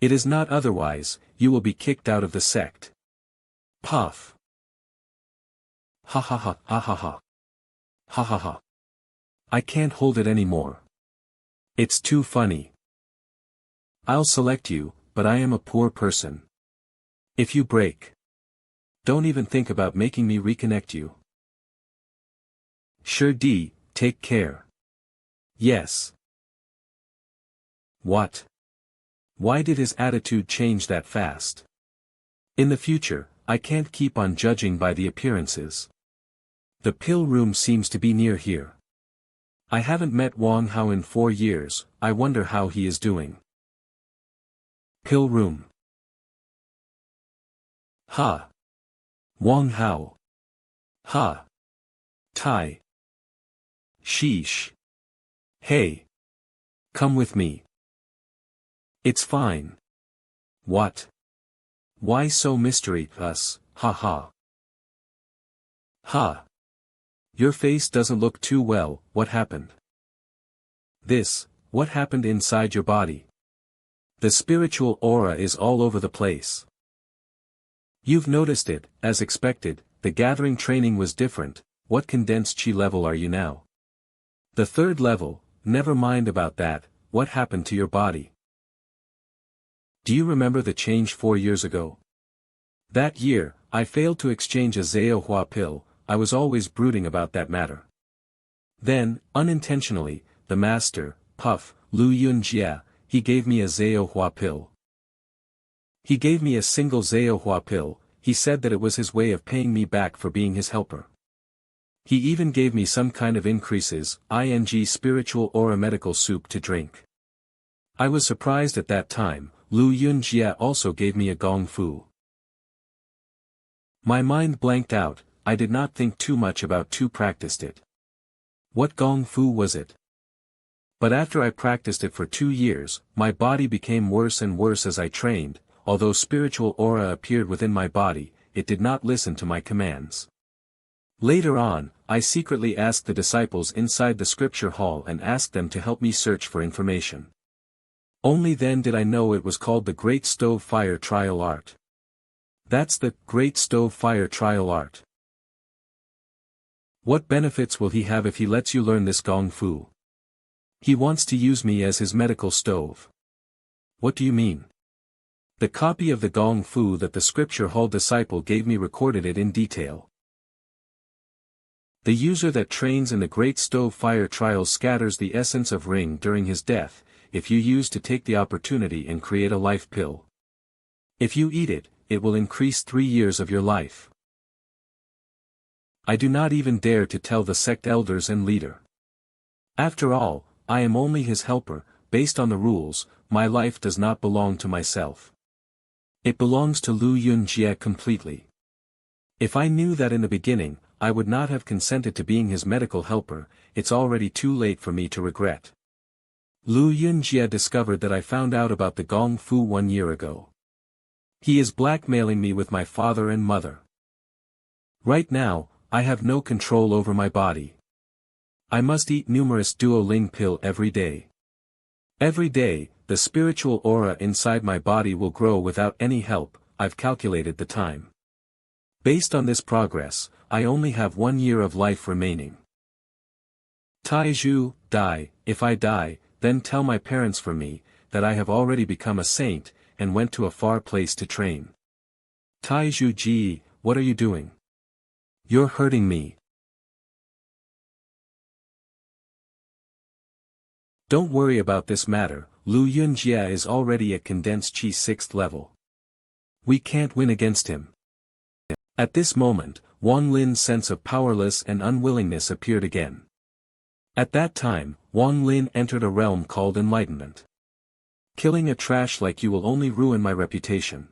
It is not otherwise, you will be kicked out of the sect. Puff. Ha ha ha ha ha ha. Ha ha ha. I can't hold it anymore. It's too funny. I'll select you, but I am a poor person. If you break, don't even think about making me reconnect you. Sure D, take care. Yes. What? Why did his attitude change that fast? In the future, I can't keep on judging by the appearances. The pill room seems to be near here. I haven't met Wang Hao in 4 years, I wonder how he is doing. Pill room. Ha. Wang Hao. Ha. Tai. Sheesh. Hey. Come with me. It's fine. What? Why so mystery us, ha ha. Ha. Your face doesn't look too well, what happened? What happened inside your body? The spiritual aura is all over the place. You've noticed it, as expected, the gathering training was different. What condensed chi level are you now? The 3rd level, never mind about that, what happened to your body? Do you remember the change 4 years ago? That year, I failed to exchange a Zao Hua pill. I was always brooding about that matter. Then, unintentionally, the master, Puff, Lu Yunjia, he gave me a Zao Hua pill. He gave me a single Zao Hua pill. He said that it was his way of paying me back for being his helper. He even gave me some kind of increases, spiritual aura medical soup to drink. I was surprised at that time. Lu Yunjia also gave me a gong fu. My mind blanked out. I did not think too much about to practiced it. What gong fu was it? But after I practiced it for 2 years, my body became worse and worse as I trained. Although spiritual aura appeared within my body, it did not listen to my commands. Later on, I secretly asked the disciples inside the scripture hall and asked them to help me search for information. Only then did I know it was called the Great Stove Fire Trial Art. That's the Great Stove Fire Trial Art. What benefits will he have if he lets you learn this gong fu? He wants to use me as his medical stove. What do you mean? The copy of the gong fu that the scripture hall disciple gave me recorded it in detail. The user that trains in the Great Stove Fire Trials scatters the essence of ring during his death, if you use to take the opportunity and create a life pill. If you eat it, it will increase 3 years of your life. I do not even dare to tell the sect elders and leader. After all, I am only his helper. Based on the rules, my life does not belong to myself. It belongs to Lu Yunjie completely. If I knew that in the beginning, I would not have consented to being his medical helper. It's already too late for me to regret. Lu Yunjie discovered that I found out about the Gong Fu 1 year ago. He is blackmailing me with my father and mother. Right now, I have no control over my body. I must eat numerous Duoling pill every day. Every day, the spiritual aura inside my body will grow without any help. I've calculated the time. Based on this progress, I only have 1 year of life remaining. Taizhu, die. If I die, then tell my parents for me, that I have already become a saint, and went to a far place to train. Taizhu ji, what are you doing? You're hurting me. Don't worry about this matter, Lu Yunjie is already at condensed chi 6th level. We can't win against him. At this moment, Wang Lin's sense of powerless and unwillingness appeared again. At that time, Wang Lin entered a realm called enlightenment. Killing a trash like you will only ruin my reputation.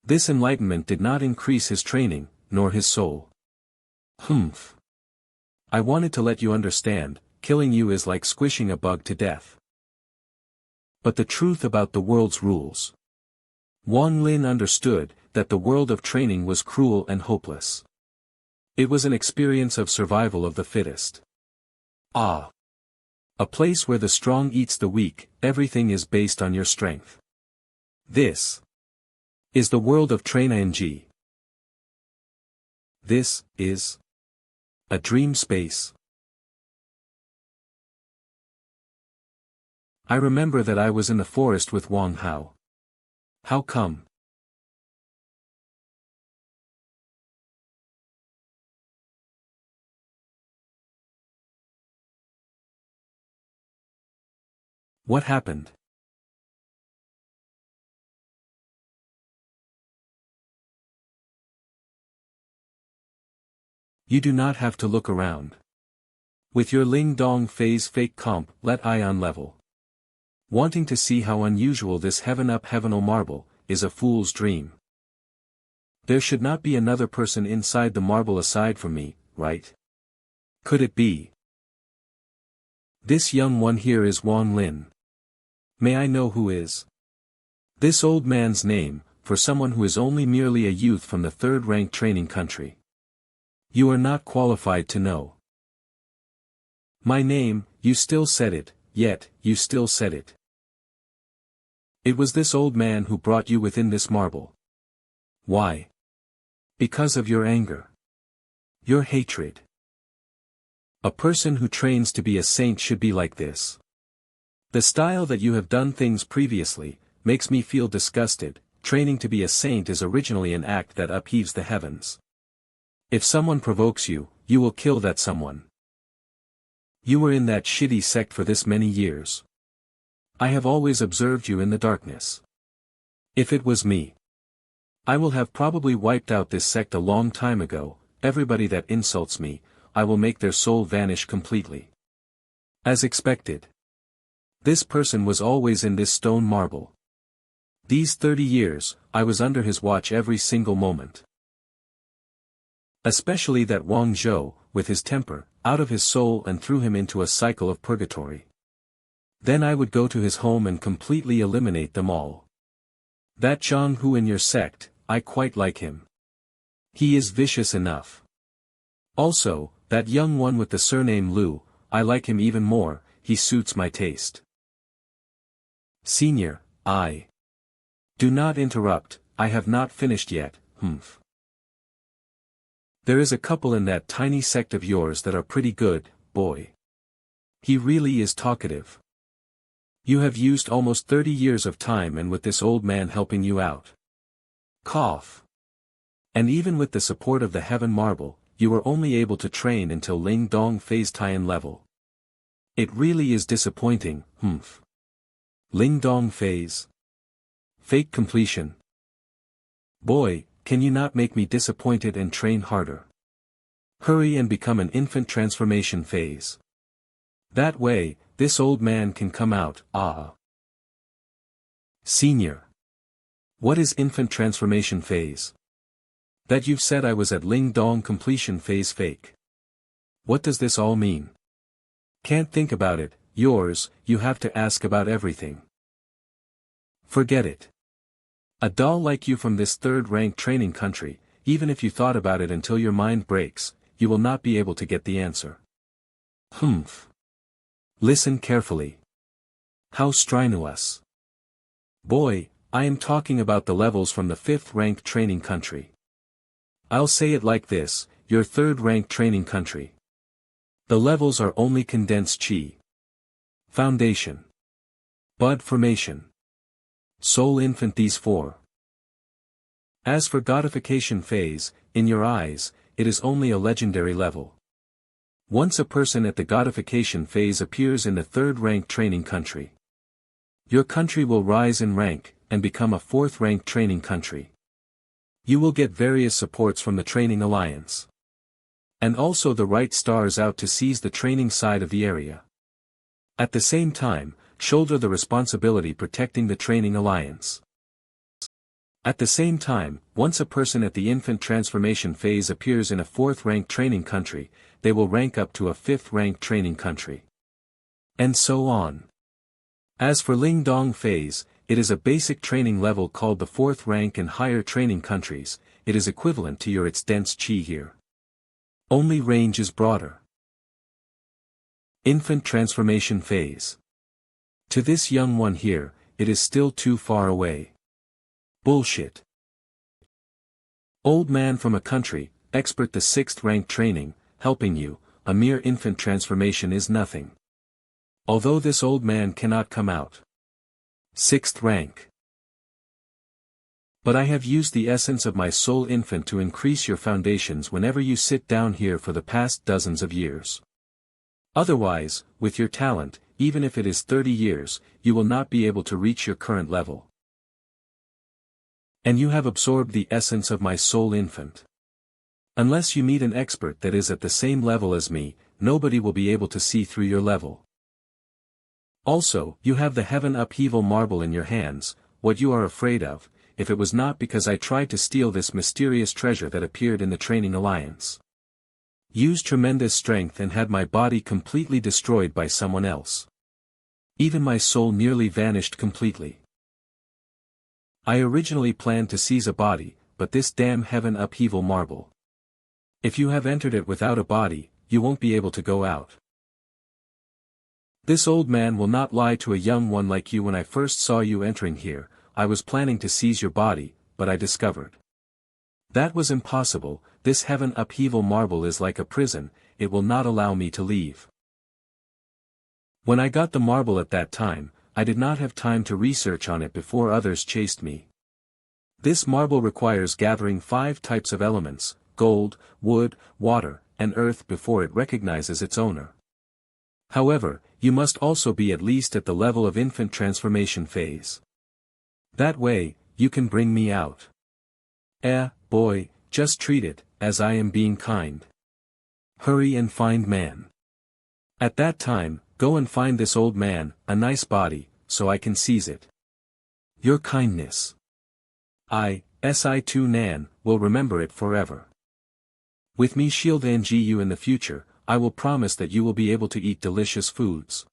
This enlightenment did not increase his training, nor his soul. Humph. I wanted to let you understand, killing you is like squishing a bug to death. But the truth about the world's rules. Wang Lin understood that the world of training was cruel and hopeless. It was an experience of survival of the fittest. Ah. A place where the strong eats the weak, everything is based on your strength. This is the world of Train-ing. This is a dream space. I remember that I was in the forest with Wang Hao. How come? What happened? You do not have to look around. With your Ling Dong phase fake comp, let ion level. Wanting to see how unusual this heaven-up heavenal marble, is a fool's dream. There should not be another person inside the marble aside from me, right? Could it be? This young one here is Wang Lin. May I know who is? This old man's name, for someone who is only merely a youth from the third-rank training country. You are not qualified to know. My name, you still said it, yet, you still said it. It was this old man who brought you within this marble. Why? Because of your anger. Your hatred. A person who trains to be a saint should be like this. The style that you have done things previously, makes me feel disgusted. Training to be a saint is originally an act that upheaves the heavens. If someone provokes you, you will kill that someone. You were in that shitty sect for this many years. I have always observed you in the darkness. If it was me, I will have probably wiped out this sect a long time ago. Everybody that insults me, I will make their soul vanish completely. As expected. This person was always in this stone marble. These 30 years, I was under his watch every single moment. Especially that Wang Zhou, with his temper, out of his soul and threw him into a cycle of purgatory. Then I would go to his home and completely eliminate them all. That Zhang Hu in your sect, I quite like him. He is vicious enough. Also, that young one with the surname Lu, I like him even more, he suits my taste. Senior, do not interrupt, I have not finished yet, humph. There is a couple in that tiny sect of yours that are pretty good, boy. He really is talkative. You have used almost 30 years of time and with this old man helping you out. Cough. And even with the support of the heaven marble, you are only able to train until Ling Dong phase Tian level. It really is disappointing, Ling Dong phase. Fake completion. Boy, can you not make me disappointed and train harder. Hurry and become an infant transformation phase. That way, this old man can come out, Senior. What is infant transformation phase? That you've said I was at Ling Dong completion phase fake. What does this all mean? Can't think about it, you have to ask about everything. Forget it. A doll like you from this third-rank training country, even if you thought about it until your mind breaks, you will not be able to get the answer. Listen carefully. How strenuous. Boy, I am talking about the levels from the 5th-rank training country. I'll say it like this, your 3rd-rank training country. The levels are only condensed chi. Foundation. Bud formation. Soul infant, these 4. As for godification phase, in your eyes, it is only a legendary level. Once a person at the godification phase appears in the 3rd-rank training country, your country will rise in rank, and become a 4th-rank training country. You will get various supports from the training alliance. And also the right stars out to seize the training side of the area. At the same time, shoulder the responsibility protecting the training alliance. At the same time, once a person at the infant transformation phase appears in a 4th-rank training country, they will rank up to a 5th-rank training country. And so on. As for Ling Dong phase, it is a basic training level called the 4th rank and higher training countries, it is equivalent to your its dense chi here. Only range is broader. Infant transformation phase. To this young one here, it is still too far away. Bullshit. Old man from a country, expert the 6th rank training, helping you, a mere infant transformation is nothing. Although this old man cannot come out. 6th rank. But I have used the essence of my soul infant to increase your foundations whenever you sit down here for the past dozens of years. Otherwise, with your talent, even if it is 30 years, you will not be able to reach your current level. And you have absorbed the essence of my soul infant. Unless you meet an expert that is at the same level as me, nobody will be able to see through your level. Also, you have the heaven upheaval marble in your hands, what you are afraid of, if it was not because I tried to steal this mysterious treasure that appeared in the training alliance. Used tremendous strength and had my body completely destroyed by someone else. Even my soul nearly vanished completely. I originally planned to seize a body, but this damn heaven upheaval marble. If you have entered it without a body, you won't be able to go out. This old man will not lie to a young one like you. When I first saw you entering here, I was planning to seize your body, but I discovered that was impossible. This heaven upheaval marble is like a prison, it will not allow me to leave. When I got the marble at that time, I did not have time to research on it before others chased me. This marble requires gathering 5 types of elements, gold, wood, water, and earth before it recognizes its owner. However, you must also be at least at the level of infant transformation phase. That way, you can bring me out. Boy, just treat it, as I am being kind. Hurry and find man. At that time, go and find this old man, a nice body, so I can seize it. Your kindness. Si2 Nan, will remember it forever. With me shielding you in the future, I will promise that you will be able to eat delicious foods.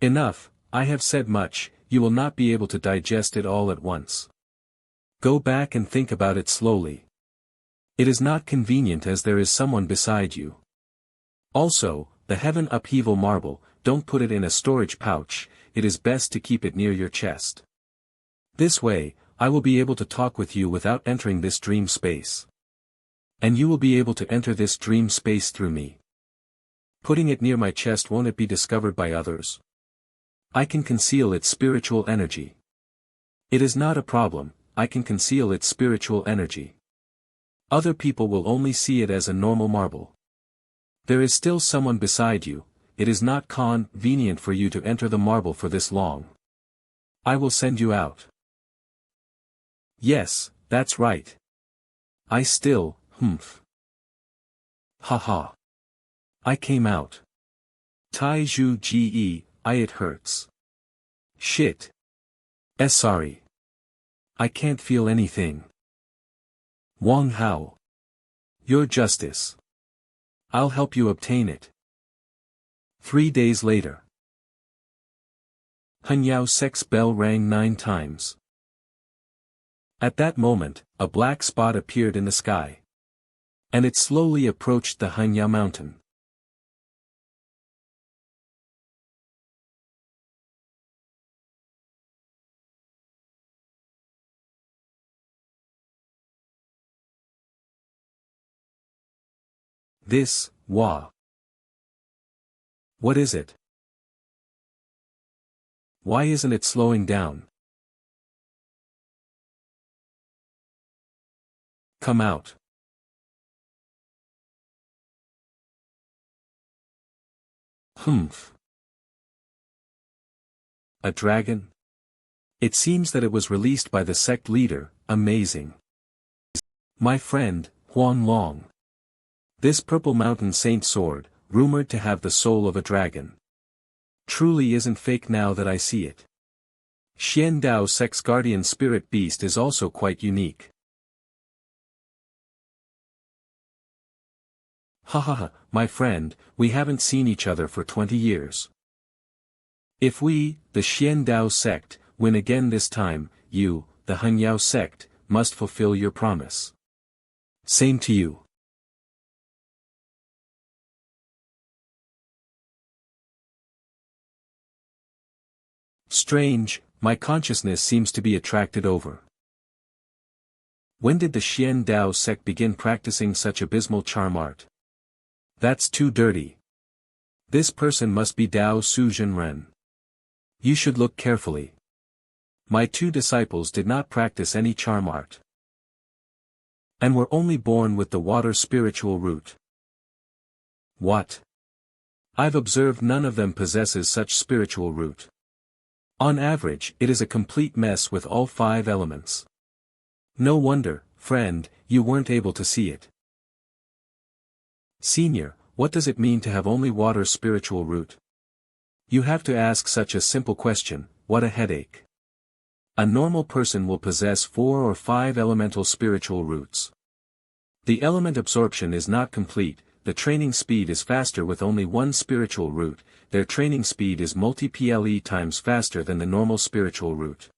Enough, I have said much, you will not be able to digest it all at once. Go back and think about it slowly. It is not convenient as there is someone beside you. Also, the heaven upheaval marble, don't put it in a storage pouch, it is best to keep it near your chest. This way, I will be able to talk with you without entering this dream space. And you will be able to enter this dream space through me. Putting it near my chest, won't it be discovered by others? I can conceal its spiritual energy. It is not a problem, I can conceal its spiritual energy. Other people will only see it as a normal marble. There is still someone beside you, it is not convenient for you to enter the marble for this long. I will send you out. Yes, that's right. I still, Haha. I came out. Tai Zhu Ge, it hurts. Shit. Sorry. I can't feel anything. Wang Hao. Your justice. I'll help you obtain it. 3 days later. Heng Yue Sect's bell rang 9 times. At that moment, a black spot appeared in the sky. And it slowly approached the Heng Yue mountain. This, Wa. What is it? Why isn't it slowing down? Come out. A dragon? It seems that it was released by the sect leader, amazing. My friend, Huan Long. This purple mountain saint sword, rumored to have the soul of a dragon. Truly isn't fake now that I see it. Xian Dao Sect's guardian spirit beast is also quite unique. Hahaha, my friend, we haven't seen each other for 20 years. If we, the Xian Dao Sect, win again this time, you, the Heng Yue Sect, must fulfill your promise. Same to you. Strange, my consciousness seems to be attracted over. When did the Xian Dao Sect begin practicing such abysmal charm art? That's too dirty. This person must be Dao Suzhen Ren. You should look carefully. My 2 disciples did not practice any charm art. And were only born with the water spiritual root. What? I've observed none of them possesses such spiritual root. On average, it is a complete mess with all 5 elements. No wonder, friend, you weren't able to see it. Senior, what does it mean to have only water spiritual root? You have to ask such a simple question, what a headache. A normal person will possess 4 or 5 elemental spiritual roots. The element absorption is not complete, the training speed is faster with only 1 spiritual root, their training speed is multi-ple times faster than the normal spiritual root.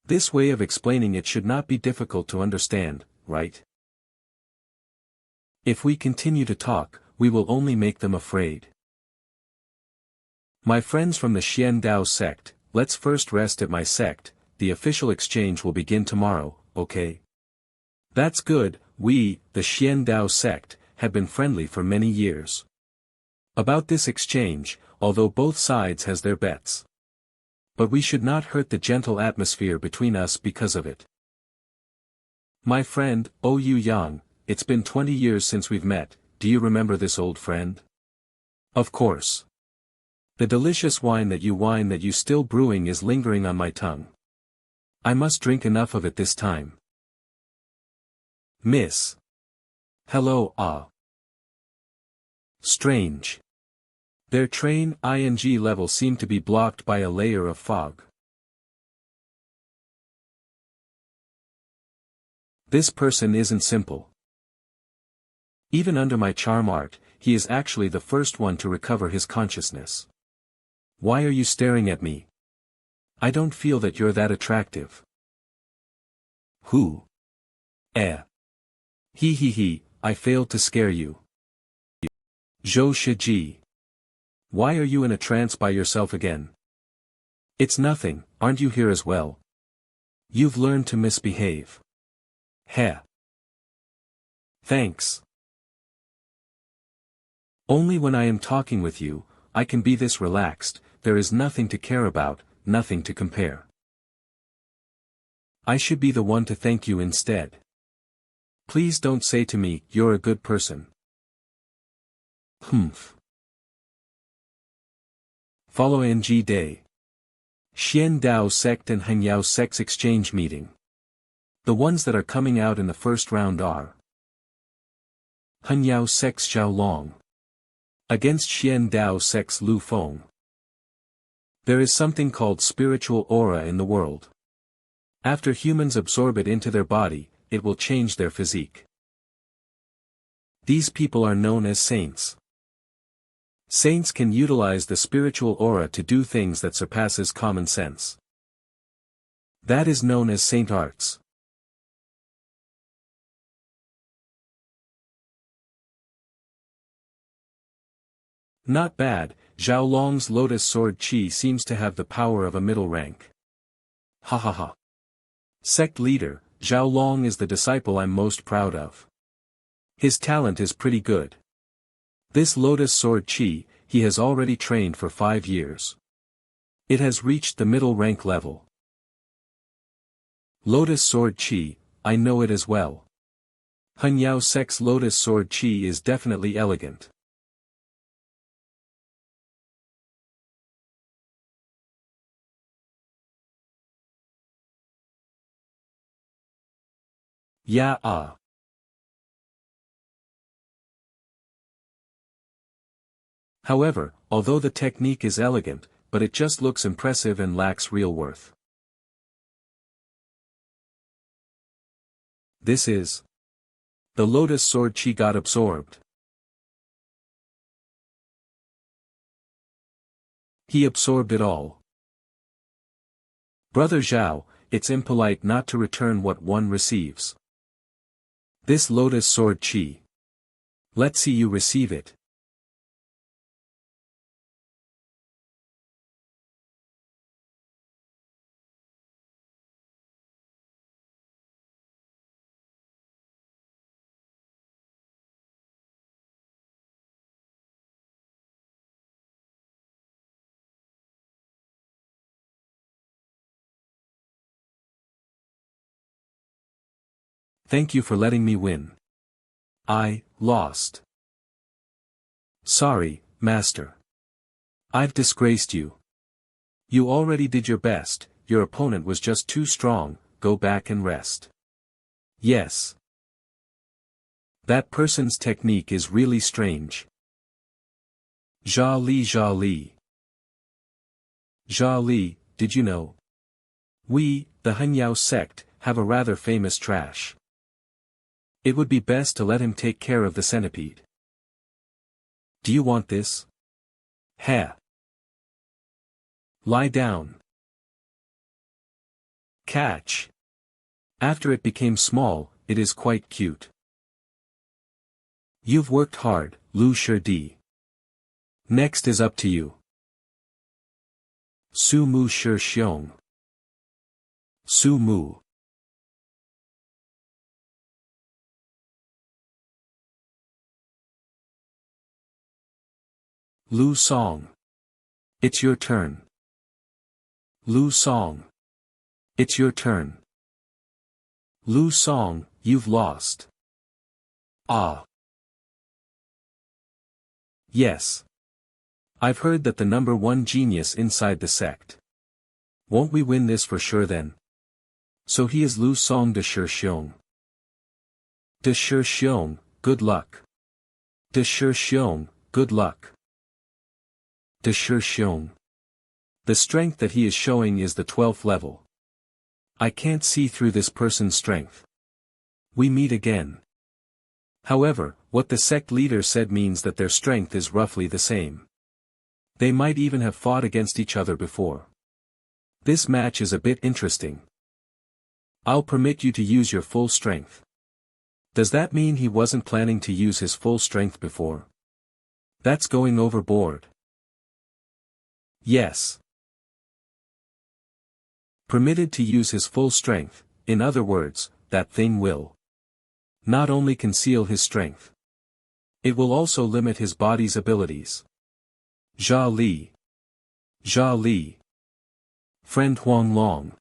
This way of explaining it should not be difficult to understand, right? If we continue to talk, we will only make them afraid. My friends from the Xian Dao Sect, let's first rest at my sect, the official exchange will begin tomorrow, okay? That's good, we, the Xian Dao Sect, have been friendly for many years. About this exchange, although both sides has their bets. But we should not hurt the gentle atmosphere between us because of it. My friend, Yu Yang, it's been 20 years since we've met, do you remember this old friend? Of course. The delicious wine that you still brewing is lingering on my tongue. I must drink enough of it this time. Miss. Hello, Strange. Their train ing level seem to be blocked by a layer of fog. This person isn't simple. Even under my charm art, he is actually the first one to recover his consciousness. Why are you staring at me? I don't feel that you're that attractive. Who? He, I failed to scare you. Zhou Shiji. Why are you in a trance by yourself again? It's nothing, aren't you here as well? You've learned to misbehave. Heh. Thanks. Only when I am talking with you, I can be this relaxed, there is nothing to care about, nothing to compare. I should be the one to thank you instead. Please don't say to me, you're a good person. Humph. Follow Ng Day. Xian Dao Sect and Heng Yue Sect's exchange meeting. The ones that are coming out in the first round are Heng Yue Sect's Xiao Long against Xian Dao Sect's Lu Feng. There is something called spiritual aura in the world. After humans absorb it into their body, it will change their physique. These people are known as saints. Saints can utilize the spiritual aura to do things that surpasses common sense. That is known as saint arts. Not bad, Zhao Long's lotus sword chi seems to have the power of a middle rank. Ha ha ha. Sect leader, Zhao Long is the disciple I'm most proud of. His talent is pretty good. This lotus sword chi, he has already trained for 5 years. It has reached the middle rank level. Lotus sword chi, I know it as well. Heng Yue Sect's lotus sword chi is definitely elegant. Yeah ah. However, although the technique is elegant, but it just looks impressive and lacks real worth. This is. The lotus sword chi got absorbed. He absorbed it all. Brother Zhao, it's impolite not to return what one receives. This lotus sword chi. Let's see you receive it. Thank you for letting me win. I lost. Sorry, Master. I've disgraced you. You already did your best, your opponent was just too strong, go back and rest. Yes. That person's technique is really strange. Zha Li. Zha Li, did you know? We, the Heng Yue Sect, have a rather famous trash. It would be best to let him take care of the centipede. Do you want this? Heh. Lie down. Catch. After it became small, it is quite cute. You've worked hard, Lu Shidi. Next is up to you. Su Mu Shi Xiong. Su Mu. Lu Song. It's your turn. Lu Song. It's your turn. Lu Song, you've lost. Ah. Yes. I've heard that the number one genius inside the sect. Won't we win this for sure then? So he is Lu Song de Shi Xiong. De Shi Xiong, good luck. De Shi Xiong, good luck. De Shi Xiong. The strength that he is showing is the 12th level. I can't see through this person's strength. We meet again. However, what the sect leader said means that their strength is roughly the same. They might even have fought against each other before. This match is a bit interesting. I'll permit you to use your full strength. Does that mean he wasn't planning to use his full strength before? That's going overboard. Yes. Permitted to use his full strength, in other words, that thing will not only conceal his strength. It will also limit his body's abilities. Zha Li. Zha Li. Friend Huang Long.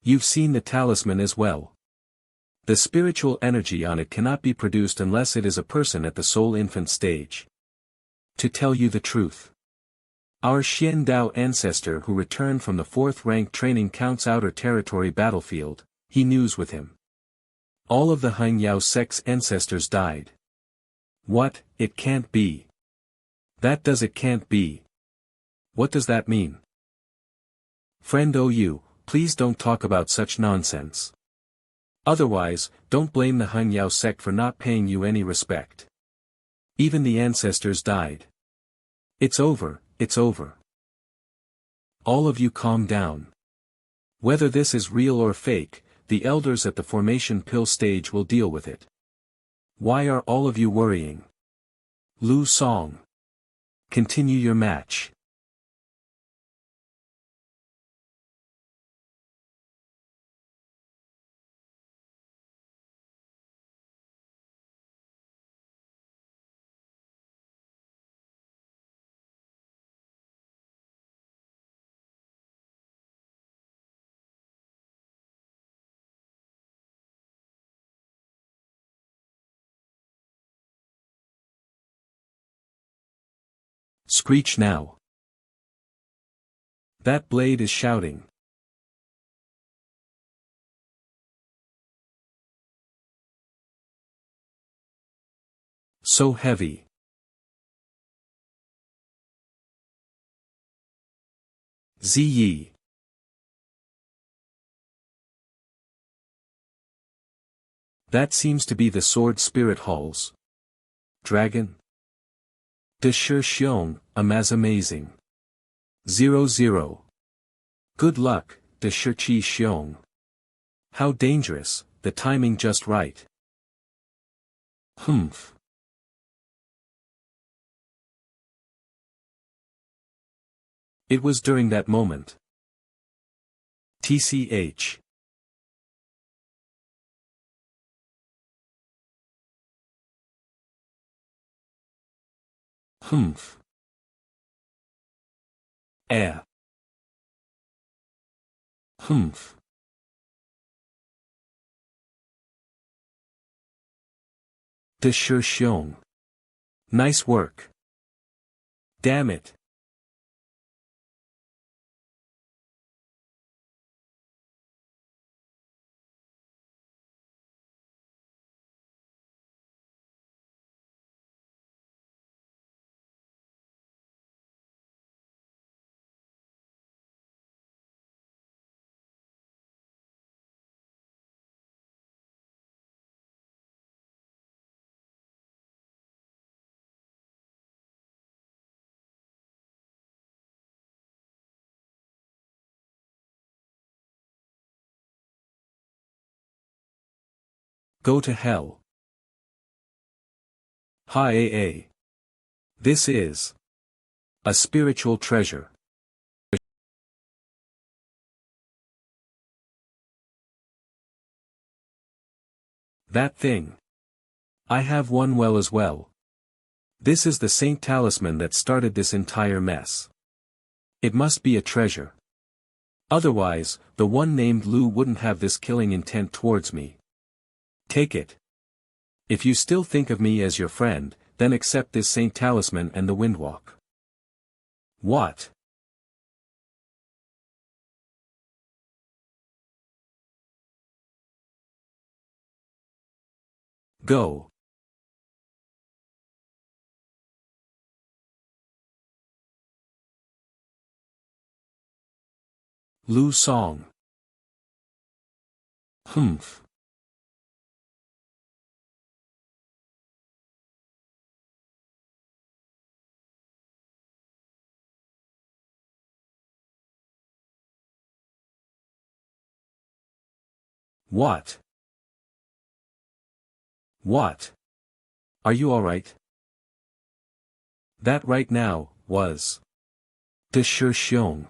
You've seen the talisman as well. The spiritual energy on it cannot be produced unless it is a person at the soul infant stage. To tell you the truth, our Xian Dao ancestor who returned from the 4th rank training Count's outer territory battlefield, he news with him. All of the Heng Yue Sect's ancestors died. What? It can't be. That does it can't be. What does that mean? Friend OU, please don't talk about such nonsense. Otherwise, don't blame the Heng Yue Sect for not paying you any respect. Even the ancestors died. It's over, it's over. All of you calm down. Whether this is real or fake, the elders at the formation pill stage will deal with it. Why are all of you worrying? Lu Song. Continue your match. Screech now. That blade is shouting. So heavy. Ziyi. That seems to be the sword spirit halls. Dragon? De Shi Xiong, amazing. 00. Good luck, De Shi Qi Xiong. How dangerous, the timing just right. Humph. It was during that moment. TCH. Humph. Air. Humph. De Shi Xiong. Nice work. Damn it. Go to hell. Hi. This is a spiritual treasure. That thing. I have one well as well. This is the Saint Talisman that started this entire mess. It must be a treasure. Otherwise, the one named Lu wouldn't have this killing intent towards me. Take it. If you still think of me as your friend, then accept this Saint Talisman and the Windwalk. What? Go. Lu Song. Humph. What? What? Are you alright? That right now, was De Shi Xiong.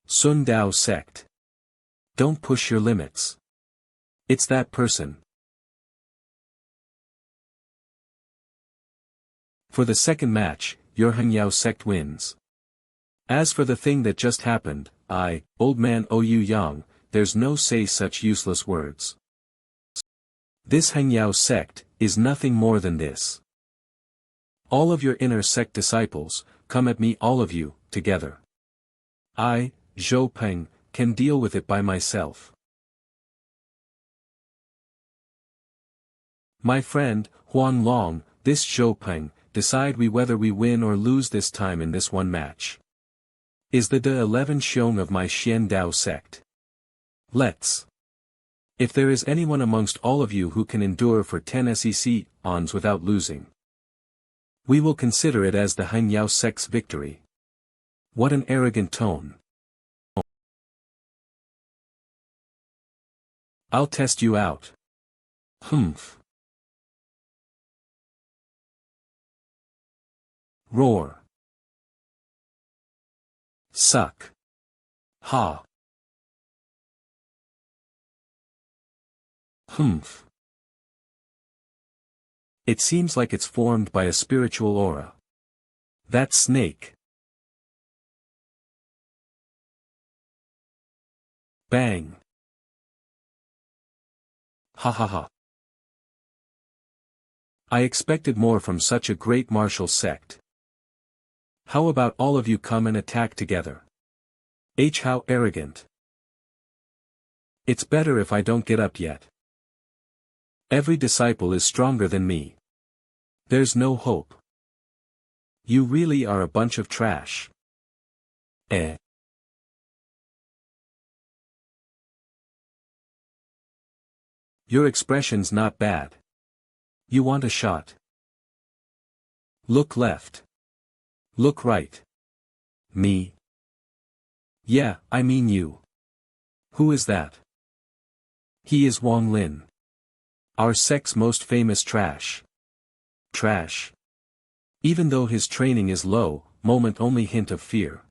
Sun Dao Sect. Don't push your limits. It's that person. For the second match, your Heng Yue Sect wins. As for the thing that just happened, old man OU Yang, there's no say such useless words. This Heng Yue Sect is nothing more than this. All of your inner sect disciples, come at me, all of you, together. I, Zhou Peng, can deal with it by myself. My friend, Huan Long, this Zhou Peng, decide we whether we win or lose this time in this one match. Is the 11 Xiong of my Xian Dao sect. Let's. If there is anyone amongst all of you who can endure for 10 sec-ons without losing, we will consider it as the Heng Yue Sect's victory. What an arrogant tone. I'll test you out. Humph. Roar. Suck. Ha. Humph. It seems like it's formed by a spiritual aura. That snake. Bang. Ha ha ha. I expected more from such a great martial sect. How about all of you come and attack together? How arrogant. It's better if I don't get up yet. Every disciple is stronger than me. There's no hope. You really are a bunch of trash. Your expression's not bad. You want a shot? Look left. Look right. Me? Yeah, I mean you. Who is that? He is Wang Lin. Our sect's most famous trash. Trash. Even though his training is low, moment only hint of fear.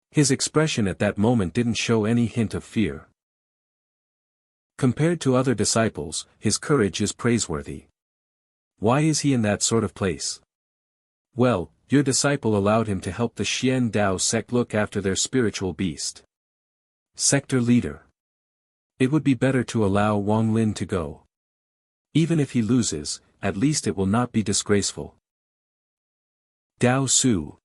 His expression at that moment didn't show any hint of fear. Compared to other disciples, his courage is praiseworthy. Why is he in that sort of place? Well, your disciple allowed him to help the Xian Dao sect look after their spiritual beast. Sector leader. It would be better to allow Wang Lin to go. Even if he loses, at least it will not be disgraceful. Dao Su.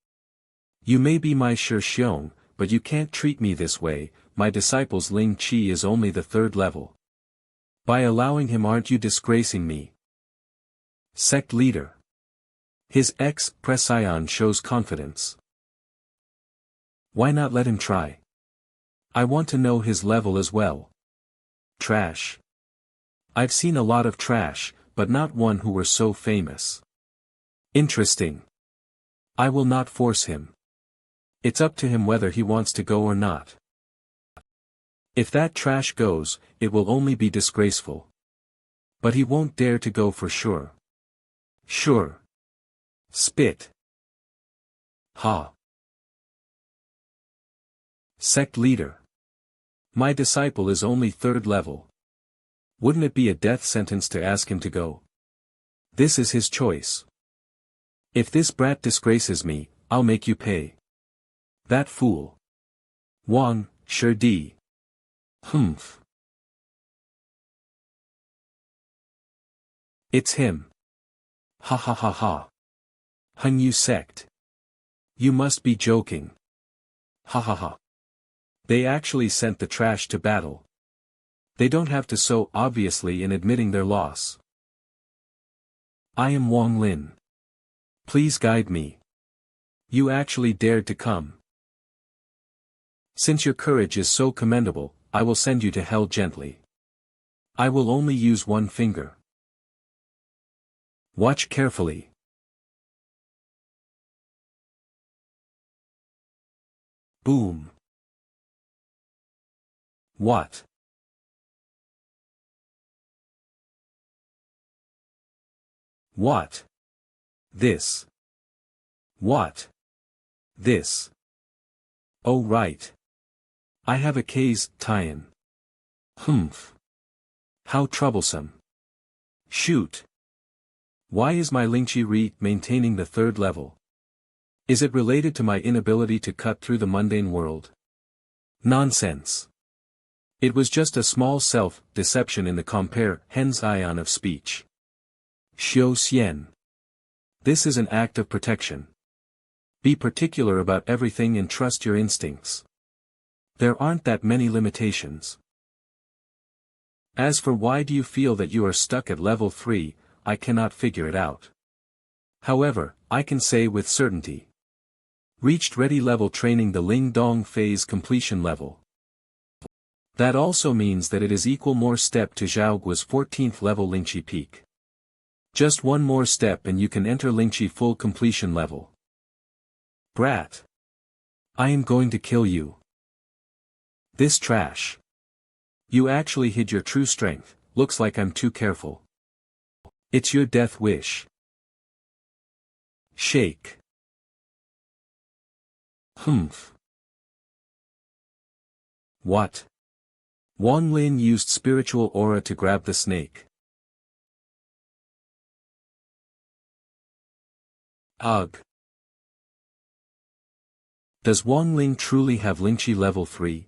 You may be my Shi Xiong, but you can't treat me this way. My disciple's Ling Qi is only the 3rd level. By allowing him, aren't you disgracing me? Sect leader. His expression shows confidence. Why not let him try? I want to know his level as well. Trash. I've seen a lot of trash, but not one who were so famous. Interesting. I will not force him. It's up to him whether he wants to go or not. If that trash goes, it will only be disgraceful. But he won't dare to go for sure. Sure. Spit. Ha. Sect leader. My disciple is only 3rd level. Wouldn't it be a death sentence to ask him to go? This is his choice. If this brat disgraces me, I'll make you pay. That fool. Wang, Di. Humph. It's him. Ha ha ha ha. Heng Yue Sect. You must be joking. Ha ha ha. They actually sent the trash to battle. They don't have to so obviously in admitting their loss. I am Wang Lin. Please guide me. You actually dared to come. Since your courage is so commendable, I will send you to hell gently. I will only use one finger. Watch carefully. Boom. What? What? This. What? This. Oh right. I have a case, Tian. Humph. How troublesome. Shoot. Why is my Lingqi maintaining the 3rd level? Is it related to my inability to cut through the mundane world? Nonsense. It was just a small self-deception in the compare hens ion of speech. Xiu Xian. This is an act of protection. Be particular about everything and trust your instincts. There aren't that many limitations. As for why do you feel that you are stuck at level 3, I cannot figure it out. However, I can say with certainty. Reached ready level training the Ling Dong phase completion level. That also means that it is equal more step to Zhaoguo's 14th level Lingqi peak. Just one more step and you can enter Lingqi full completion level. Brat. I am going to kill you. This trash. You actually hid your true strength, looks like I'm too careful. It's your death wish. Shake. Humph. What? Wang Lin used spiritual aura to grab the snake. Ugh. Does Wang Lin truly have Lingqi level 3?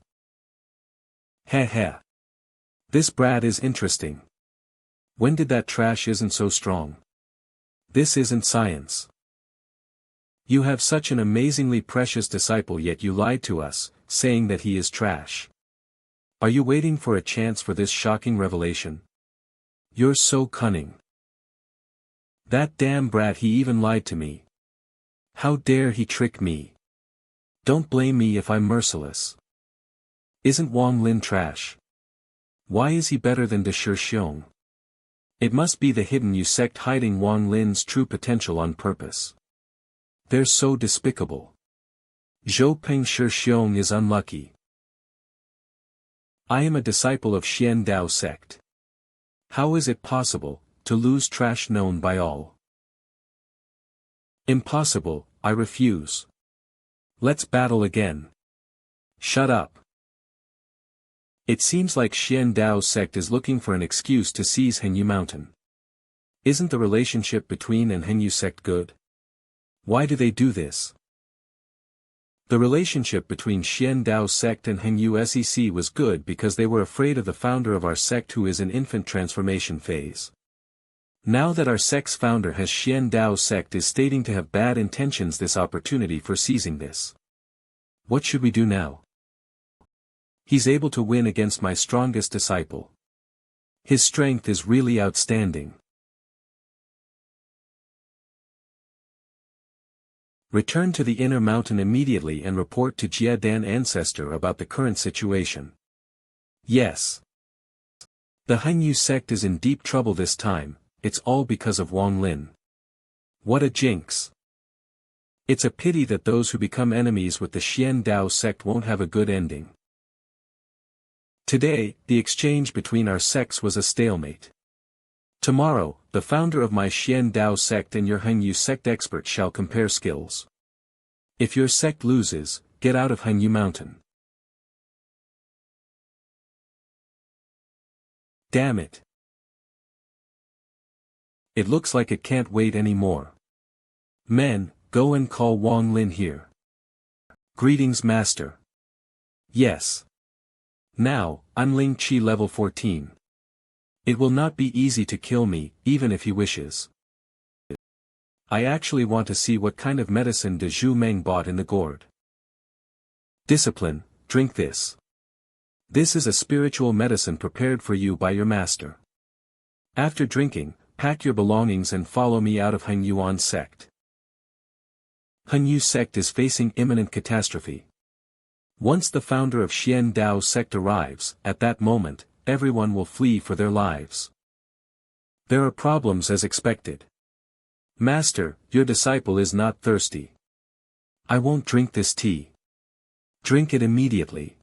Heh heh. This brat is interesting. When did that trash isn't so strong? This isn't science. You have such an amazingly precious disciple yet you lied to us, saying that he is trash. Are you waiting for a chance for this shocking revelation? You're so cunning. That damn brat, he even lied to me. How dare he trick me? Don't blame me if I'm merciless. Isn't Wang Lin trash? Why is he better than De Shixiong? It must be the Hidden Yue Sect hiding Wang Lin's true potential on purpose. They're so despicable. Zhou Peng Shixiong is unlucky. I am a disciple of Xian Dao Sect. How is it possible to lose trash known by all? Impossible, I refuse. Let's battle again. Shut up. It seems like Xian Dao Sect is looking for an excuse to seize Heng Yue Mountain. Isn't the relationship between and Heng Yue Sect good? Why do they do this? The relationship between Xian Dao Sect and Heng Yue Sec was good because they were afraid of the founder of our sect who is in infant transformation phase. Now that our sect's founder has Xian Dao Sect is stating to have bad intentions, this opportunity for seizing this. What should we do now? He's able to win against my strongest disciple. His strength is really outstanding. Return to the inner mountain immediately and report to Jie Dan Ancestor about the current situation. Yes. The Heng Yue Sect is in deep trouble this time, it's all because of Wang Lin. What a jinx. It's a pity that those who become enemies with the Xian Dao Sect won't have a good ending. Today, the exchange between our sects was a stalemate. Tomorrow, the founder of my Xian Dao Sect and your Heng Yue Sect expert shall compare skills. If your sect loses, get out of Heng Yue Mountain. Damn it. It looks like it can't wait anymore. Men, go and call Wang Lin here. Greetings, Master. Yes. Now, I'm Ling Qi level 14. It will not be easy to kill me, even if he wishes. I actually want to see what kind of medicine De Zhu Meng bought in the gourd. Discipline, drink this. This is a spiritual medicine prepared for you by your master. After drinking, pack your belongings and follow me out of Heng Yue Sect. Heng Yue Sect is facing imminent catastrophe. Once the founder of Xian Dao Sect arrives, at that moment, everyone will flee for their lives. There are problems as expected. Master, your disciple is not thirsty. I won't drink this tea. Drink it immediately.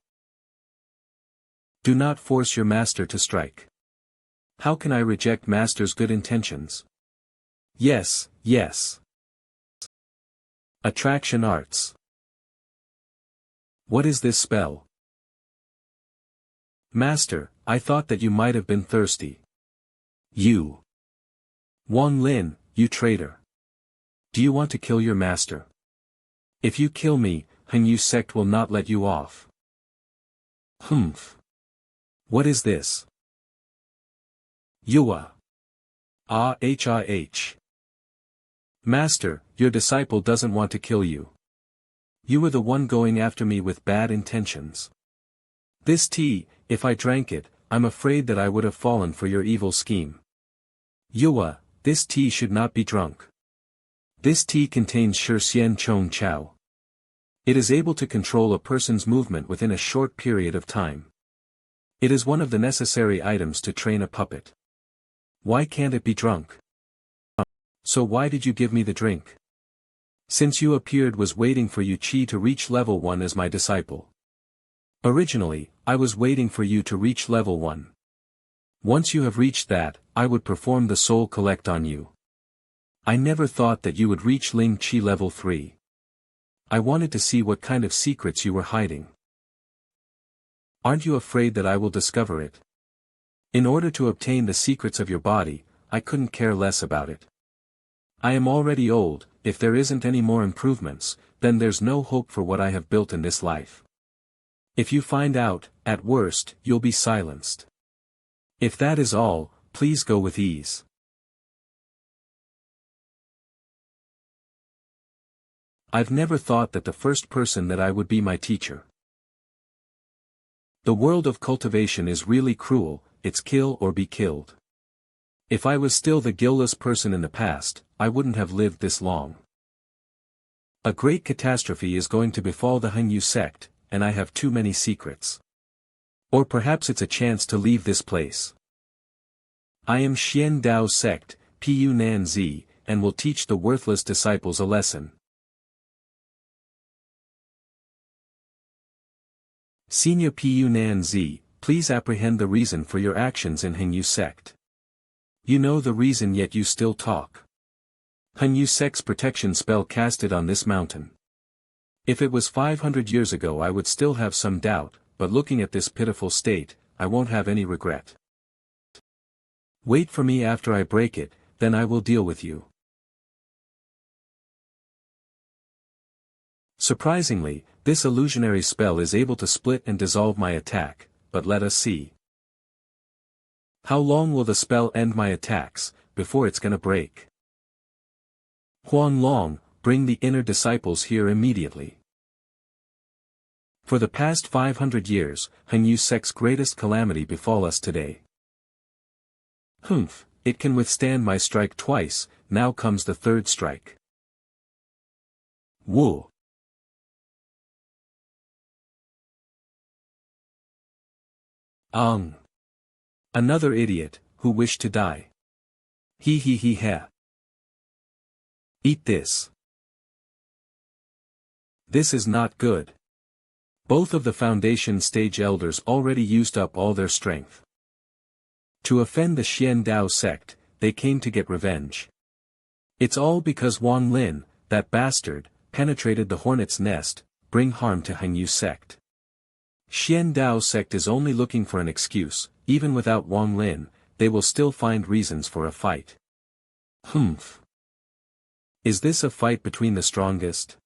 Do not force your master to strike. How can I reject master's good intentions? Yes, yes. Attraction arts. What is this spell? Master, I thought that you might have been thirsty. You. Wang Lin, you traitor. Do you want to kill your master? If you kill me, Heng Yue Sect will not let you off. Humph. What is this? Yue. Ah hih. Master, your disciple doesn't want to kill you. You were the one going after me with bad intentions. This tea, if I drank it, I'm afraid that I would have fallen for your evil scheme. Yue, this tea should not be drunk. This tea contains Xian Chong Chao. It is able to control a person's movement within a short period of time. It is one of the necessary items to train a puppet. Why can't it be drunk? So why did you give me the drink? Since you appeared was waiting for you Qi to reach level 1 as my disciple. Originally, I was waiting for you to reach level 1. Once you have reached that, I would perform the soul collect on you. I never thought that you would reach Ling Qi level 3. I wanted to see what kind of secrets you were hiding. Aren't you afraid that I will discover it? In order to obtain the secrets of your body, I couldn't care less about it. I am already old, if there isn't any more improvements, then there's no hope for what I have built in this life. If you find out, at worst, you'll be silenced. If that is all, please go with ease. I've never thought that the first person that I would be my teacher. The world of cultivation is really cruel, it's kill or be killed. If I was still the guiltless person in the past, I wouldn't have lived this long. A great catastrophe is going to befall the Heng Yue Sect, and I have too many secrets. Or perhaps it's a chance to leave this place. I am Xian Dao Sect, Pu Nan Zi, and will teach the worthless disciples a lesson. Senior Pu Nan Zi, please apprehend the reason for your actions in Heng Yue Sect. You know the reason yet you still talk. Heng Yue Sect's protection spell casted on this mountain. If it was 500 years ago I would still have some doubt, but looking at this pitiful state, I won't have any regret. Wait for me after I break it, then I will deal with you. Surprisingly, this illusionary spell is able to split and dissolve my attack, but let us see. How long will the spell end my attacks, before it's gonna break? Huang Long, bring the inner disciples here immediately. For the past 500 years, Heng Yue Sect's greatest calamity befall us today. Humph, it can withstand my strike twice, now comes the third strike. Woo. Another idiot, who wished to die. He ha. Eat this. This is not good. Both of the foundation stage elders already used up all their strength. To offend the Xian Dao sect, they came to get revenge. It's all because Wang Lin, that bastard, penetrated the hornet's nest, bring harm to Heng Yue Sect. Xian Dao sect is only looking for an excuse, even without Wang Lin, they will still find reasons for a fight. Humph. Is this a fight between the strongest?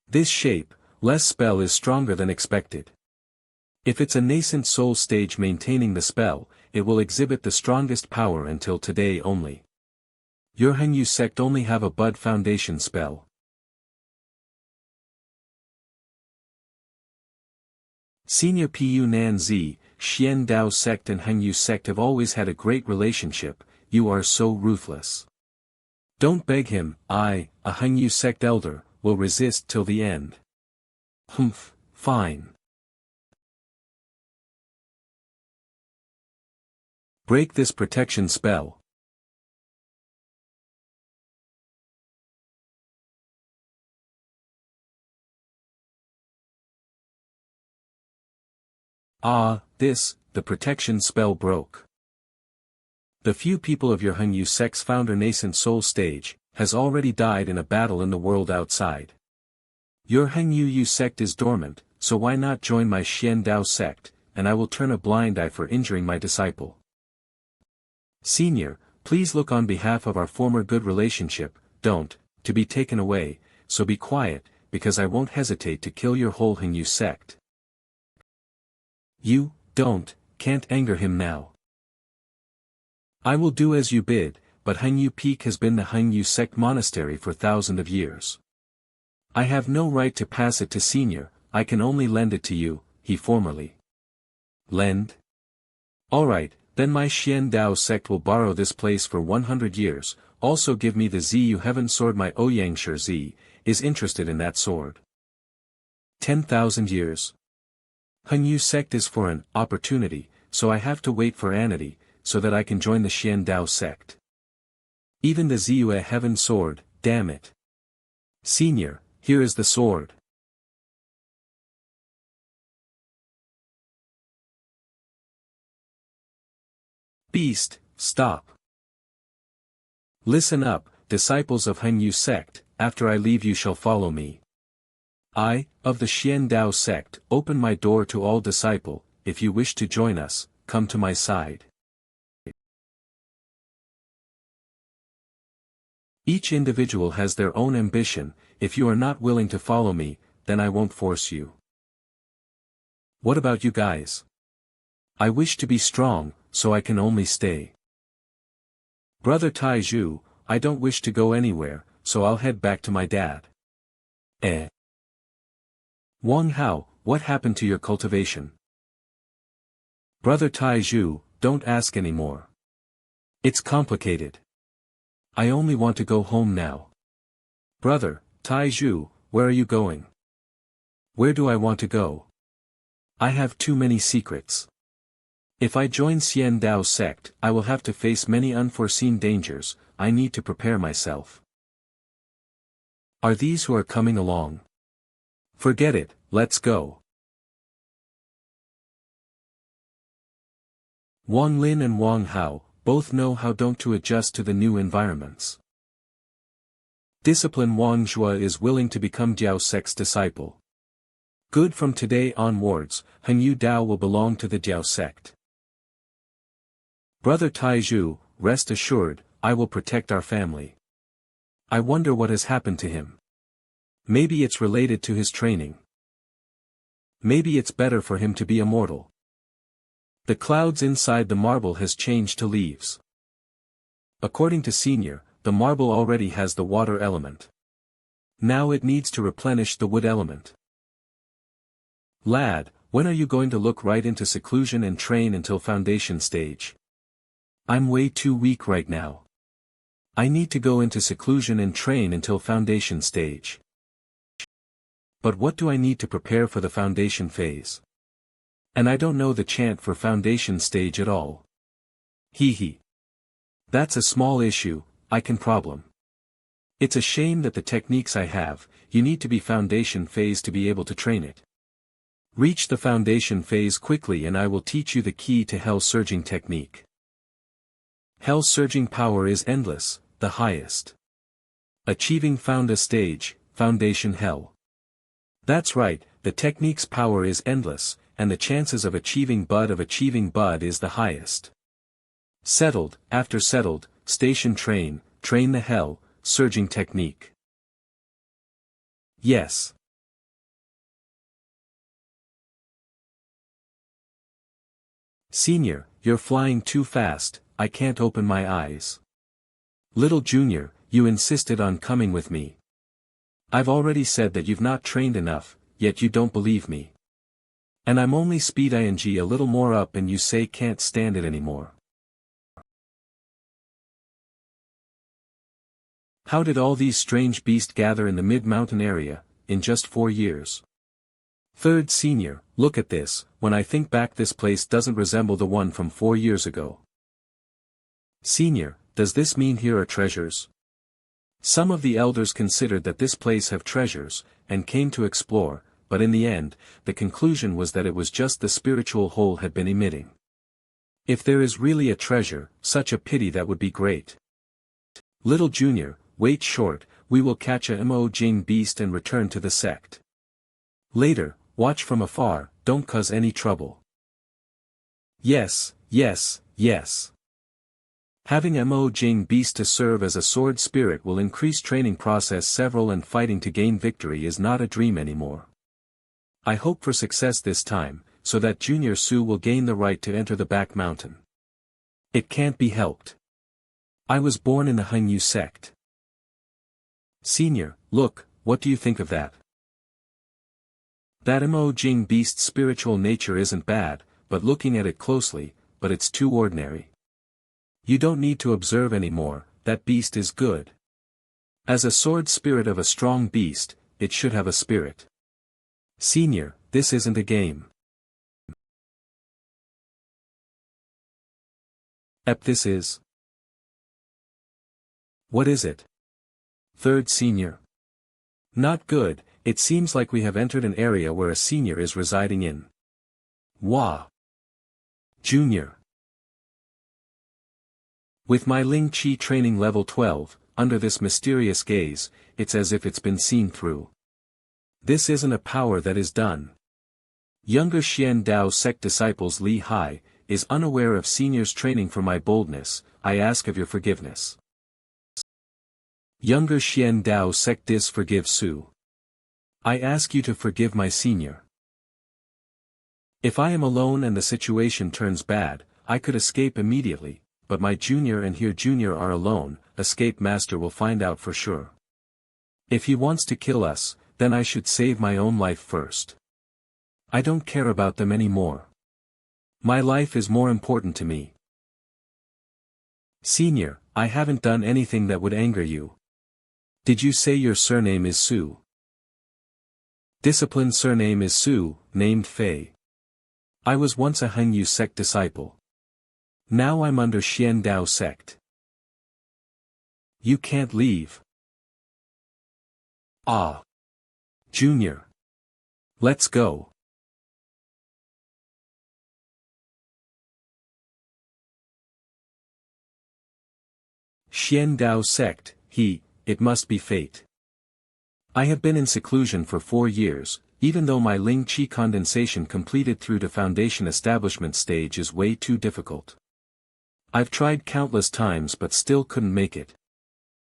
This shape, less spell is stronger than expected. If it's a nascent soul stage maintaining the spell, it will exhibit the strongest power until today only. Your Heng Yue Sect only have a bud foundation spell. Senior Pu Nan Zi, Xian Dao Sect and Heng Yue Sect have always had a great relationship, you are so ruthless. Don't beg him, I, a Heng Yue Sect elder, will resist till the end. Humph, fine. Break this protection spell. The protection spell broke. The few people of your Heng Yue Sect's founder nascent soul stage, has already died in a battle in the world outside. Your Heng Yue Sect is dormant, so why not join my Xian Dao Sect, and I will turn a blind eye for injuring my disciple. Senior, please look on behalf of our former good relationship, don't, to be taken away, so be quiet, because I won't hesitate to kill your whole Heng Yue Sect. You, don't, can't anger him now. I will do as you bid, but Heng Yue Peak has been the Heng Yue Sect monastery for thousands of years. I have no right to pass it to senior, I can only lend it to you, he formally. Lend? Alright, then my Xian Dao sect will borrow this place for 100 years, also give me the Ziyu Heaven sword. My Ouyangshi Zi is interested in that sword. 10,000 years. Heng Yue Sect is for an opportunity, so I have to wait for anity, so that I can join the Xian Dao sect. Even the Ziyu Heaven sword, damn it. Senior, here is the sword. Beast, stop. Listen up, disciples of Heng Yue Sect, after I leave you shall follow me. I, of the Xian Dao sect, open my door to all disciple, if you wish to join us, come to my side. Each individual has their own ambition, if you are not willing to follow me, then I won't force you. What about you guys? I wish to be strong, so I can only stay. Brother Taizhu, I don't wish to go anywhere, so I'll head back to my dad. Wang Hao, what happened to your cultivation? Brother Taizhu, don't ask anymore. It's complicated. I only want to go home now. Brother, Taizhu, where are you going? Where do I want to go? I have too many secrets. If I join Xian Dao sect, I will have to face many unforeseen dangers, I need to prepare myself. Are these who are coming along? Forget it, let's go. Wang Lin and Wang Hao both know how to adjust to the new environments. Discipline. Wang Zhua is willing to become Jiao Sect's disciple. Good, from today onwards, Heng Yue Dao will belong to the Jiao Sect. Brother Taizhu, rest assured, I will protect our family. I wonder what has happened to him. Maybe it's related to his training. Maybe it's better for him to be immortal. The clouds inside the marble has changed to leaves. According to senior, the marble already has the water element. Now it needs to replenish the wood element. Lad, when are you going to look right into seclusion and train until foundation stage? I'm way too weak right now. I need to go into seclusion and train until foundation stage. But what do I need to prepare for the foundation phase? And I don't know the chant for foundation stage at all. Hee. That's a small issue, I can problem. It's a shame that the techniques I have, you need to be foundation phase to be able to train it. Reach the foundation phase quickly and I will teach you the key to hell surging technique. Hell surging power is endless, the highest. Achieving founda stage, foundation hell. That's right, the technique's power is endless, and the chances of achieving bud is the highest. Settled, after settled, station train the hell, surging technique. Yes. Senior, you're flying too fast, I can't open my eyes. Little junior, you insisted on coming with me. I've already said that you've not trained enough, yet you don't believe me. And I'm only speed ing a little more up and you say can't stand it anymore. How did all these strange beasts gather in the mid-mountain area, in just 4 years? Third senior, look at this, when I think back this place doesn't resemble the one from 4 years ago. Senior, does this mean here are treasures? Some of the elders considered that this place have treasures, and came to explore, but in the end, the conclusion was that it was just the spiritual hole had been emitting. If there is really a treasure, such a pity, that would be great. Little junior, wait short, we will catch a Mo Jing beast and return to the sect. Later, watch from afar, don't cause any trouble. Yes. Having a Mo Jing beast to serve as a sword spirit will increase training process several, and fighting to gain victory is not a dream anymore. I hope for success this time, so that Junior Su will gain the right to enter the back mountain. It can't be helped. I was born in the Heng Yue Sect. Senior, look, what do you think of that? That emerging beast's spiritual nature isn't bad, but looking at it closely, but it's too ordinary. You don't need to observe anymore, that beast is good. As a sword spirit of a strong beast, it should have a spirit. Senior, this isn't a game. This is. What is it? Third Senior. Not good, it seems like we have entered an area where a senior is residing in. Wah. Junior. With my Ling Chi training level 12, under this mysterious gaze, it's as if it's been seen through. This isn't a power that is done. Younger Xian Dao Sect disciples Li Hai, is unaware of senior's training for my boldness, I ask of your forgiveness. Younger Xian Dao Sect dis forgive Su. I ask you to forgive my senior. If I am alone and the situation turns bad, I could escape immediately, but my junior and here junior are alone, escape master will find out for sure. If he wants to kill us, then I should save my own life first. I don't care about them anymore. My life is more important to me. Senior, I haven't done anything that would anger you. Did you say your surname is Su? Disciplined surname is Su, named Fei. I was once a Heng Yue Sect disciple. Now I'm under Xian Dao Sect. You can't leave. Ah. Junior. Let's go. Xian Dao Sect, it must be fate. I have been in seclusion for 4 years, even though my Ling Chi condensation completed through the foundation establishment stage is way too difficult. I've tried countless times but still couldn't make it.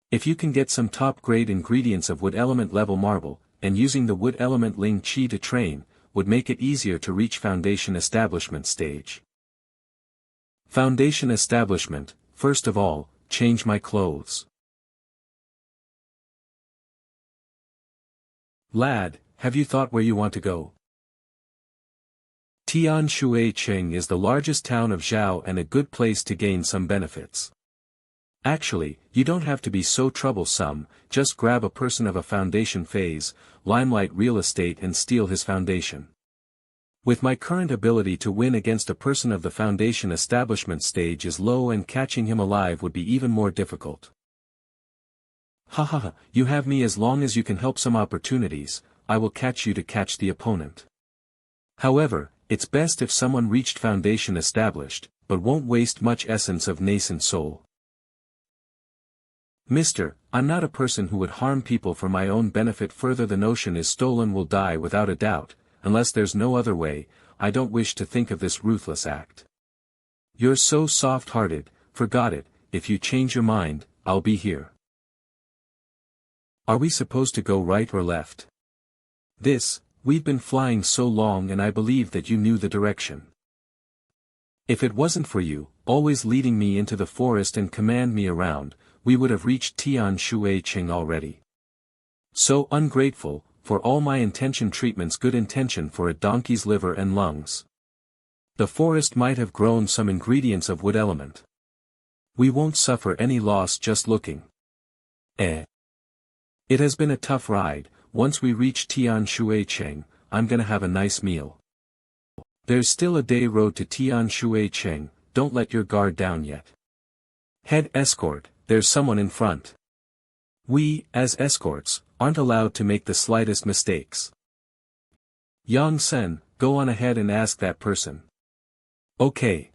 If you can get some top-grade ingredients of wood element level marble, and using the wood element Ling Chi to train, would make it easier to reach foundation establishment stage. Foundation establishment, first of all, change my clothes. Lad, have you thought where you want to go? Tian Shui Cheng is the largest town of Zhao and a good place to gain some benefits. Actually, you don't have to be so troublesome, just grab a person of a foundation phase, limelight real estate and steal his foundation. With my current ability to win against a person of the foundation establishment stage is low and catching him alive would be even more difficult. Hahaha, you have me as long as you can help some opportunities, I will catch you to catch the opponent. However, it's best if someone reached foundation established, but won't waste much essence of nascent soul. Mister, I'm not a person who would harm people for my own benefit. Further, the notion is stolen will die without a doubt, unless there's no other way. I don't wish to think of this ruthless act. You're so soft-hearted, forgot it, if you change your mind, I'll be here. Are we supposed to go right or left? We've been flying so long and I believe that you knew the direction. If it wasn't for you, always leading me into the forest and command me around, we would have reached Tian Shui Cheng already. So ungrateful, for all my intention treatments good intention for a donkey's liver and lungs. The forest might have grown some ingredients of wood element. We won't suffer any loss just looking. It has been a tough ride. Once we reach Tian Shui Cheng, I'm gonna have a nice meal. There's still a day road to Tian Shui Cheng, don't let your guard down yet. Head escort, there's someone in front. We, as escorts, aren't allowed to make the slightest mistakes. Yang Sen, go on ahead and ask that person. Okay.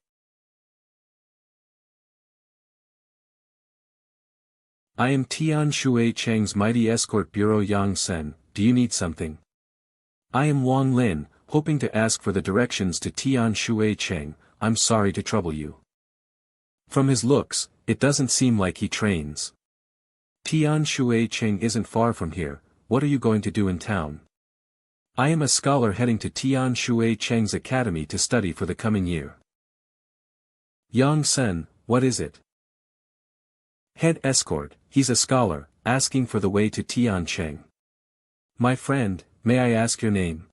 I am Tian Shui Cheng's mighty escort bureau. Yang Sen, do you need something? I am Wang Lin, hoping to ask for the directions to Tian Shui Cheng. I'm sorry to trouble you. From his looks, it doesn't seem like he trains. Tian Shui Cheng isn't far from here. What are you going to do in town? I am a scholar heading to Tian Shui Cheng's academy to study for the coming year. Yang Sen, what is it? Head escort, he's a scholar, asking for the way to Tian Cheng. My friend, may I ask your name?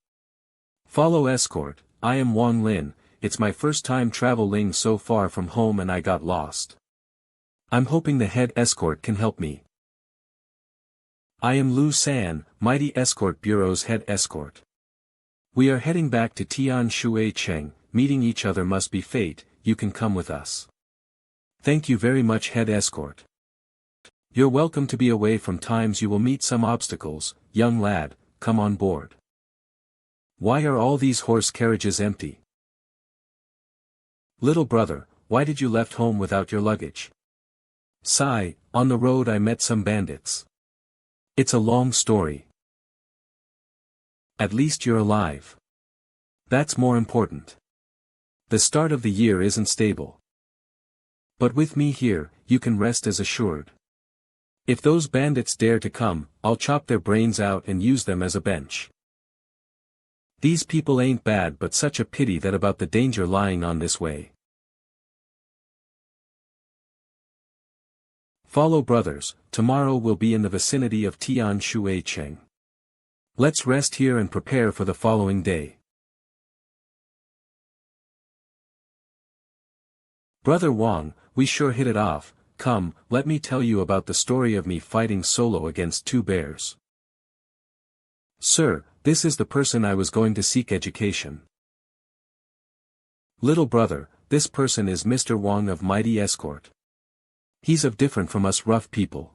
Follow escort, I am Wang Lin, it's my first time traveling so far from home and I got lost. I'm hoping the head escort can help me. I am Lu San, Mighty Escort Bureau's head escort. We are heading back to Tian Shui Cheng, meeting each other must be fate, you can come with us. Thank you very much head escort. You're welcome to be away from times you will meet some obstacles, young lad, come on board. Why are all these horse carriages empty? Little brother, why did you left home without your luggage? Sigh, on the road I met some bandits. It's a long story. At least you're alive. That's more important. The start of the year isn't stable. But with me here, you can rest as assured. If those bandits dare to come, I'll chop their brains out and use them as a bench. These people ain't bad but such a pity that about the danger lying on this way. Follow brothers, tomorrow we'll be in the vicinity of Tian Shui Cheng. Let's rest here and prepare for the following day. Brother Wang, we sure hit it off, come, let me tell you about the story of me fighting solo against 2 bears. Sir, this is the person I was going to seek education. Little brother, this person is Mr. Wang of Mighty Escort. He's of different from us rough people.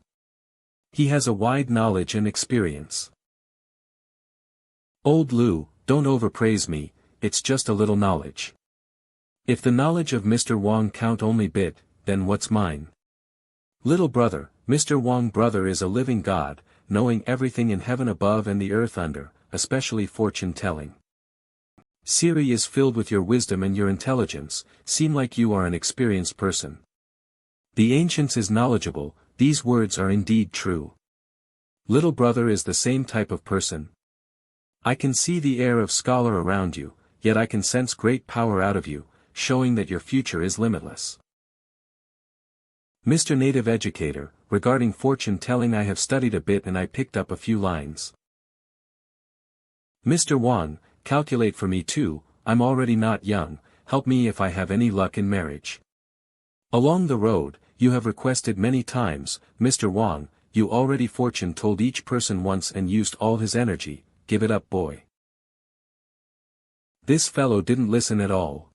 He has a wide knowledge and experience. Old Lu, don't overpraise me, it's just a little knowledge. If the knowledge of Mr. Wang count only bit, then what's mine? Little brother, Mr. Wang brother is a living god, knowing everything in heaven above and the earth under, especially fortune-telling. Siri is filled with your wisdom and your intelligence, seem like you are an experienced person. The ancients is knowledgeable, these words are indeed true. Little brother is the same type of person. I can see the air of scholar around you, yet I can sense great power out of you, showing that your future is limitless. Mr. Native Educator, regarding fortune-telling I have studied a bit and I picked up a few lines. Mr. Wang, calculate for me too, I'm already not young, help me if I have any luck in marriage. Along the road, you have requested many times, Mr. Wang, you already fortune told each person once and used all his energy, give it up boy. This fellow didn't listen at all.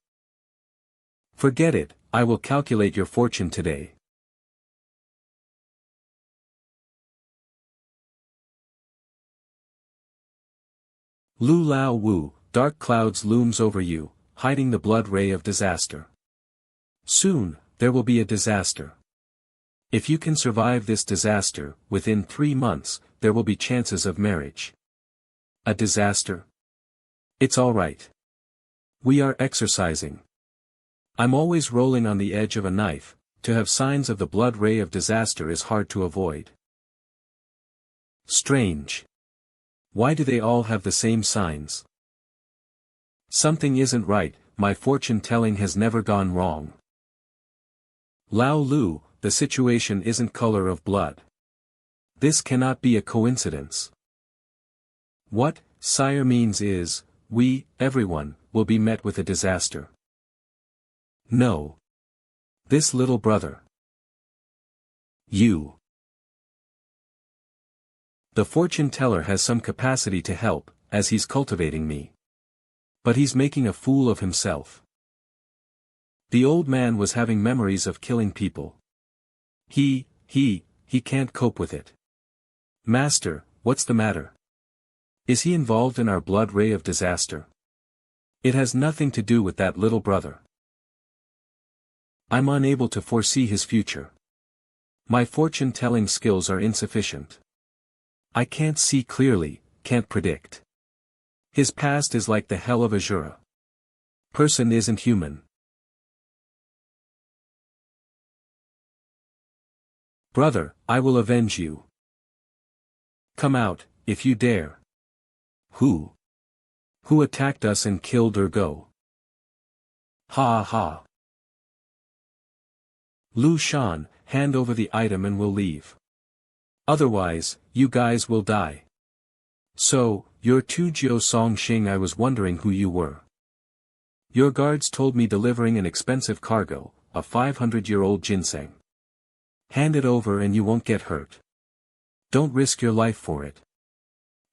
Forget it, I will calculate your fortune today. Lu Lao Wu, dark clouds looms over you, hiding the blood ray of disaster. Soon, there will be a disaster. If you can survive this disaster, within 3 months, there will be chances of marriage. A disaster? It's alright. We are exercising. I'm always rolling on the edge of a knife, to have signs of the blood ray of disaster is hard to avoid. Strange. Why do they all have the same signs? Something isn't right, my fortune-telling has never gone wrong. Lao Lu, the situation isn't color of blood. This cannot be a coincidence. What, sire means is, we, everyone, will be met with a disaster. No. This little brother. You. The fortune teller has some capacity to help, as he's cultivating me. But he's making a fool of himself. The old man was having memories of killing people. He can't cope with it. Master, what's the matter? Is he involved in our blood ray of disaster? It has nothing to do with that little brother. I'm unable to foresee his future. My fortune-telling skills are insufficient. I can't see clearly, can't predict. His past is like the hell of Azura. Person isn't human. Brother, I will avenge you. Come out, if you dare. Who? Who attacked us and killed or go? Ha ha. Lu Shan, hand over the item and we'll leave. Otherwise, you guys will die. So, you're Tu Jiu Song Xing. I was wondering who you were. Your guards told me delivering an expensive cargo, a 500-year-old ginseng. Hand it over and you won't get hurt. Don't risk your life for it.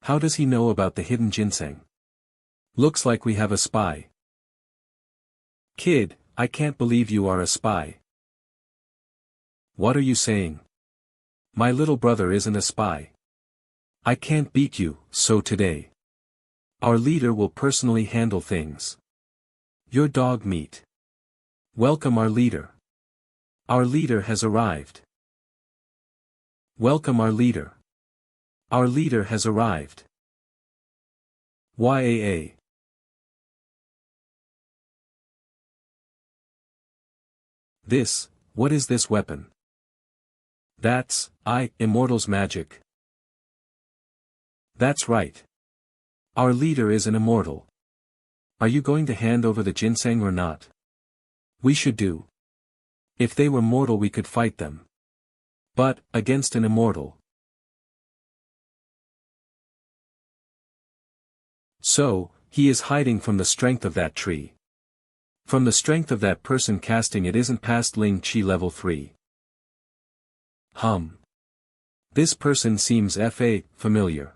How does he know about the hidden ginseng? Looks like we have a spy. Kid, I can't believe you are a spy. What are you saying? My little brother isn't a spy. I can't beat you, so today. Our leader will personally handle things. Your dog meat. Welcome our leader. Our leader has arrived. Welcome our leader. Our leader has arrived. YAA. What is this weapon? That's, Immortal's magic. That's right. Our leader is an immortal. Are you going to hand over the ginseng or not? We should do. If they were mortal we could fight them. But, against an immortal. So, he is hiding from the strength of that tree. From the strength of that person casting it isn't past Ling Chi level 3. This person seems familiar.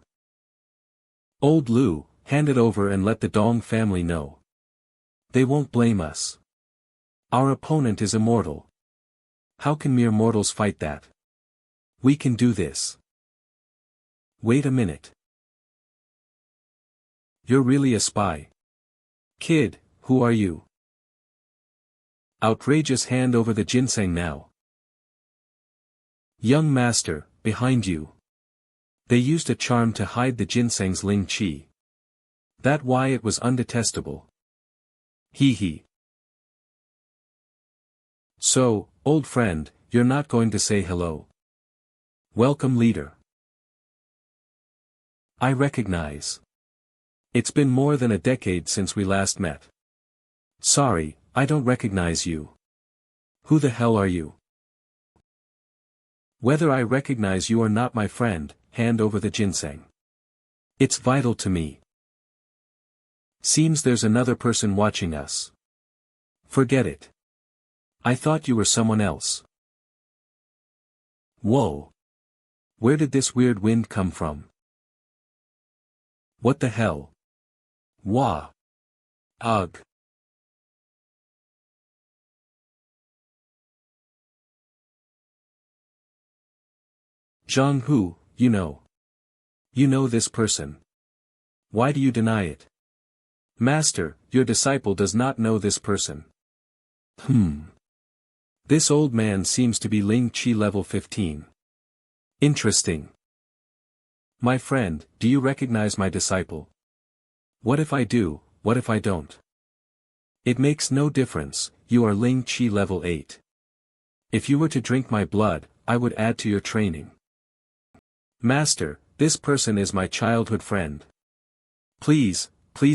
Old Lu, hand it over and let the Dong family know. They won't blame us. Our opponent is immortal. How can mere mortals fight that? We can do this. Wait a minute. You're really a spy. Kid, who are you? Outrageous, hand over the ginseng now. Young master, behind you. They used a charm to hide the ginseng's Ling Chi. That why it was undetestable. Hee. So, old friend, you're not going to say hello. Welcome leader. I recognize. It's been more than a decade since we last met. Sorry, I don't recognize you. Who the hell are you? Whether I recognize you or not, my friend, hand over the ginseng. It's vital to me. Seems there's another person watching us. Forget it. I thought you were someone else. Whoa. Where did this weird wind come from? What the hell? Wah. Ugh. Zhang Hu, you know. You know this person. Why do you deny it? Master, your disciple does not know this person. This old man seems to be Ling Chi level 15. Interesting. My friend, do you recognize my disciple? What if I do, what if I don't? It makes no difference, you are Ling Chi level 8. If you were to drink my blood, I would add to your training. Master, this person is my childhood friend. Please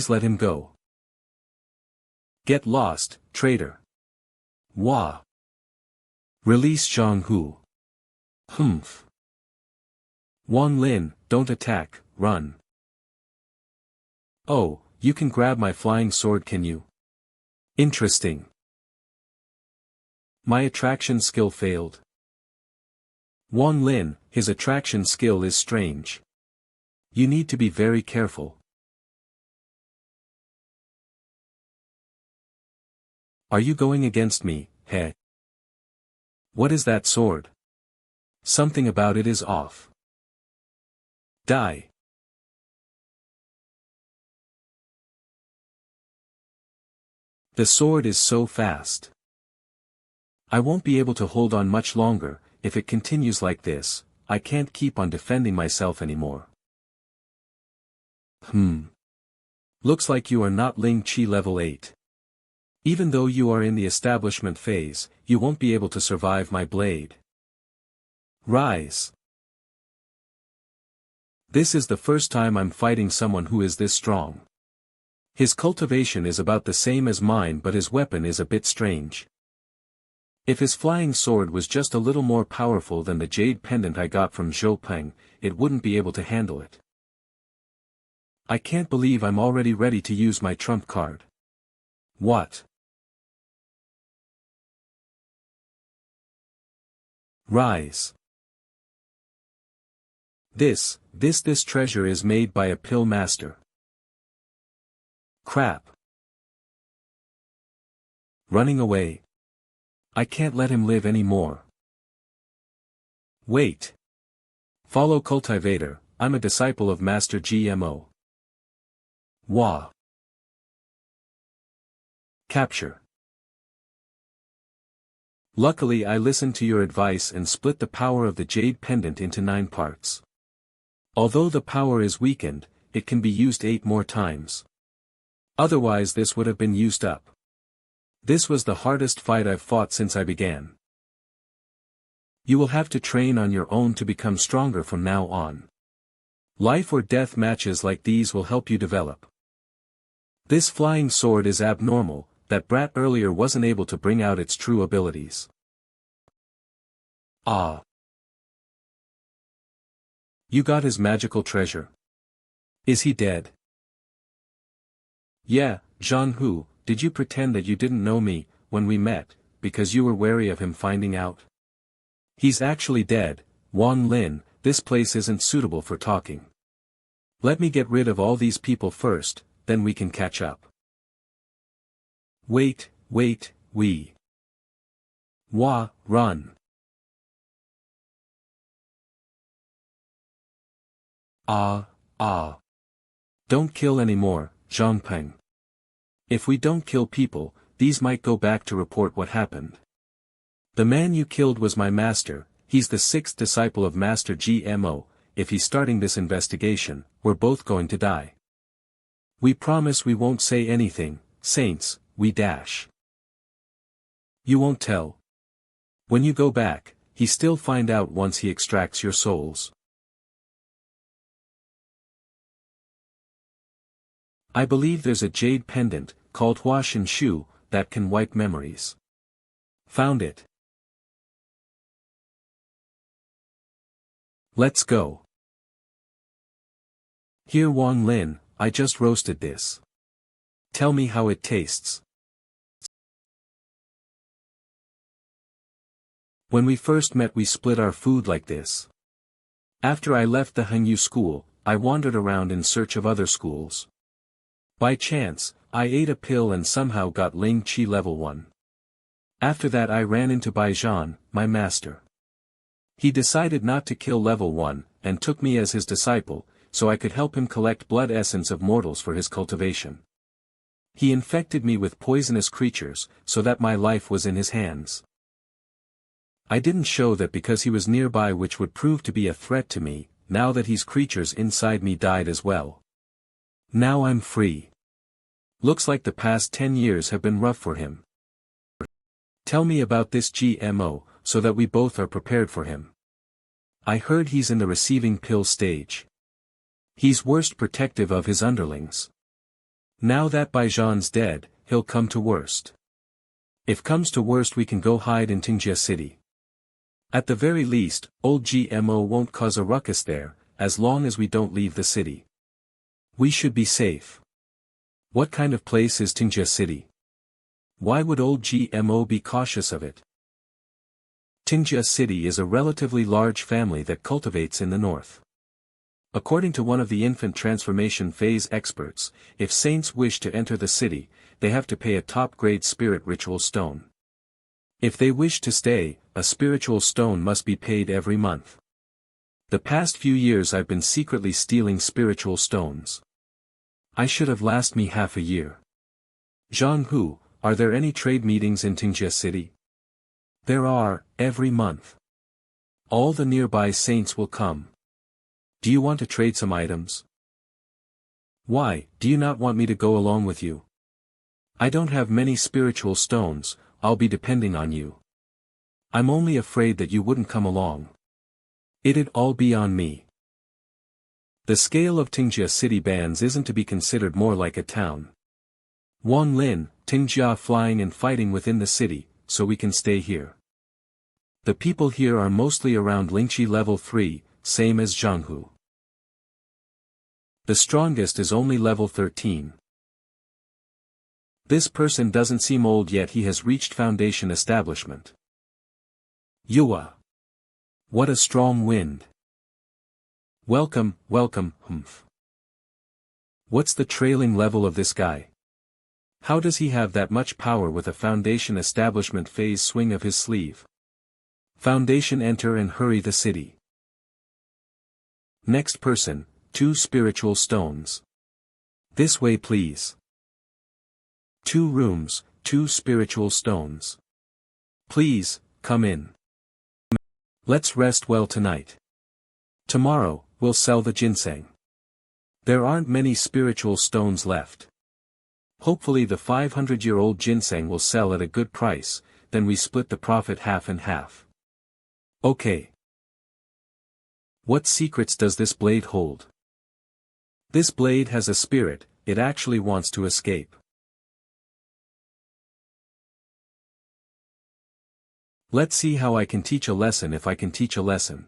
let him go. Get lost, traitor. Wah. Release Zhang Hu. Wang Lin, don't attack, run. Oh, you can grab my flying sword, can you? Interesting. My attraction skill failed. Wang Lin, his attraction skill is strange. You need to be very careful. Are you going against me, heh? What is that sword? Something about it is off. Die. The sword is so fast. I won't be able to hold on much longer. If it continues like this, I can't keep on defending myself anymore. Looks like you are not Ling Chi level 8. Even though you are in the establishment phase, you won't be able to survive my blade. Rise. This is the first time I'm fighting someone who is this strong. His cultivation is about the same as mine, but his weapon is a bit strange. If his flying sword was just a little more powerful than the jade pendant I got from Zhou Peng, it wouldn't be able to handle it. I can't believe I'm already ready to use my trump card. What? Rise. This treasure is made by a pill master. Crap. Running away. I can't let him live anymore. Wait. Follow Cultivator, I'm a disciple of Master GMO. Wah. Capture. Luckily I listened to your advice and split the power of the jade pendant into 9 parts. Although the power is weakened, it can be used 8 more times. Otherwise this would have been used up. This was the hardest fight I've fought since I began. You will have to train on your own to become stronger from now on. Life or death matches like these will help you develop. This flying sword is abnormal, that brat earlier wasn't able to bring out its true abilities. Ah. You got his magical treasure. Is he dead? Yeah, Zhang Hu, did you pretend that you didn't know me, when we met, because you were wary of him finding out? He's actually dead, Wang Lin, this place isn't suitable for talking. Let me get rid of all these people first, then we can catch up. Wait, we. Wah, run. Don't kill anymore, Zhangpeng. If we don't kill people, these might go back to report what happened. The man you killed was my master, he's the 6th disciple of Master GMO, if he's starting this investigation, we're both going to die. We promise we won't say anything, saints, we dash. You won't tell. When you go back, he still find out once he extracts your souls. I believe there's a jade pendant, called Hua Shen Shu, that can wipe memories. Found it. Let's go. Here Wang Lin, I just roasted this. Tell me how it tastes. When we first met we split our food like this. After I left the Heng Yue school, I wandered around in search of other schools. By chance, I ate a pill and somehow got Ling Qi level 1. After that I ran into Baijian, my master. He decided not to kill level 1, and took me as his disciple, so I could help him collect blood essence of mortals for his cultivation. He infected me with poisonous creatures, so that my life was in his hands. I didn't show that because he was nearby, which would prove to be a threat to me. Now that his creatures inside me died as well. Now I'm free. Looks like the past 10 years have been rough for him. Tell me about this GMO, so that we both are prepared for him. I heard he's in the receiving pill stage. He's worst protective of his underlings. Now that Baijian's dead, he'll come to worst. If comes to worst we can go hide in Tingjie City. At the very least, old GMO won't cause a ruckus there, as long as we don't leave the city. We should be safe. What kind of place is Tingjie City? Why would old GMO be cautious of it? Tingjie City is a relatively large family that cultivates in the north. According to one of the infant transformation phase experts, if saints wish to enter the city, they have to pay a top-grade spirit ritual stone. If they wish to stay, a spiritual stone must be paid every month. The past few years I've been secretly stealing spiritual stones. I should have last me half a year. Zhang Hu, are there any trade meetings in Tingjie City? There are, every month. All the nearby saints will come. Do you want to trade some items? Why, do you not want me to go along with you? I don't have many spiritual stones, I'll be depending on you. I'm only afraid that you wouldn't come along. It'd all be on me. The scale of Tingjie City bands isn't to be considered more like a town. Wang Lin, Ting flying and fighting within the city, so we can stay here. The people here are mostly around Lingqi level 3, same as Zhanghu. The strongest is only level 13. This person doesn't seem old yet, he has reached foundation establishment. Yua. What a strong wind. Welcome, welcome, humph. What's the trailing level of this guy? How does he have that much power with a foundation establishment phase swing of his sleeve? Foundation enter and hurry the city. Next person, 2 spiritual stones. This way please. 2 rooms, 2 spiritual stones. Please, come in. Let's rest well tonight. Tomorrow, we'll sell the ginseng. There aren't many spiritual stones left. Hopefully the 500-year-old ginseng will sell at a good price, then we split the profit half and half. Okay. What secrets does this blade hold? This blade has a spirit, it actually wants to escape. Let's see how I can teach a lesson if I can teach a lesson.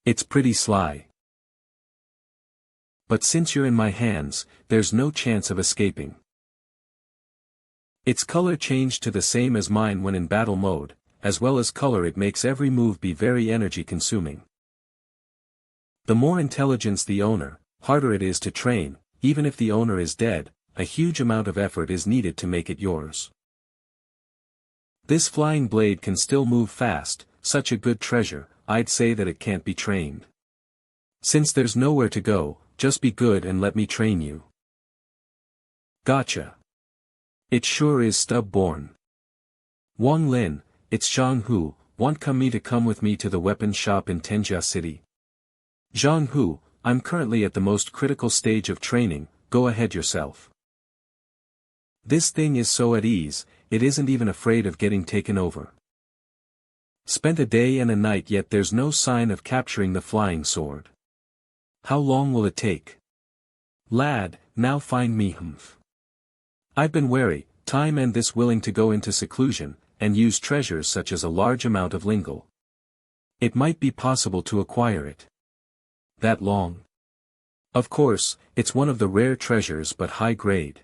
It's pretty sly. But since you're in my hands, there's no chance of escaping. Its color changed to the same as mine when in battle mode, as well as color it makes every move be very energy consuming. The more intelligence the owner, harder it is to train, even if the owner is dead, a huge amount of effort is needed to make it yours. This flying blade can still move fast, such a good treasure, I'd say that it can't be trained. Since there's nowhere to go, just be good and let me train you. Gotcha. It sure is stub-born. Wang Lin, it's Zhanghu, want me to come with me to the weapons shop in Tenjia City? Zhanghu, I'm currently at the most critical stage of training, go ahead yourself. This thing is so at ease, it isn't even afraid of getting taken over. Spent a day and a night yet there's no sign of capturing the flying sword. How long will it take? Lad, now find me humph. I've been wary, time and this willing to go into seclusion, and use treasures such as a large amount of lingle. It might be possible to acquire it. That long? Of course, it's one of the rare treasures but high grade.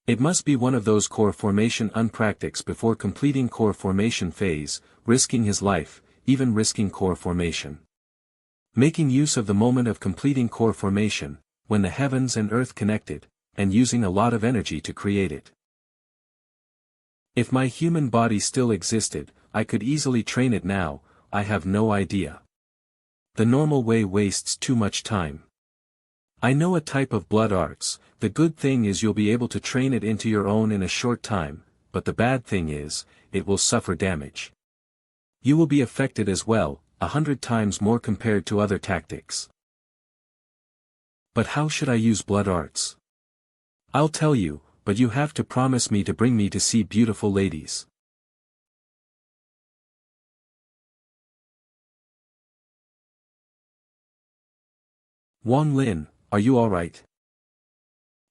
It must be one of those core formation unpractices before completing core formation phase, risking his life, even risking core formation. Making use of the moment of completing core formation, when the heavens and earth connected, and using a lot of energy to create it. If my human body still existed, I could easily train it now, I have no idea. The normal way wastes too much time. I know a type of blood arts, the good thing is you'll be able to train it into your own in a short time, but the bad thing is, it will suffer damage. You will be affected as well, 100 times more compared to other tactics. But how should I use blood arts? I'll tell you, but you have to promise me to bring me to see beautiful ladies. Wang Lin, are you alright?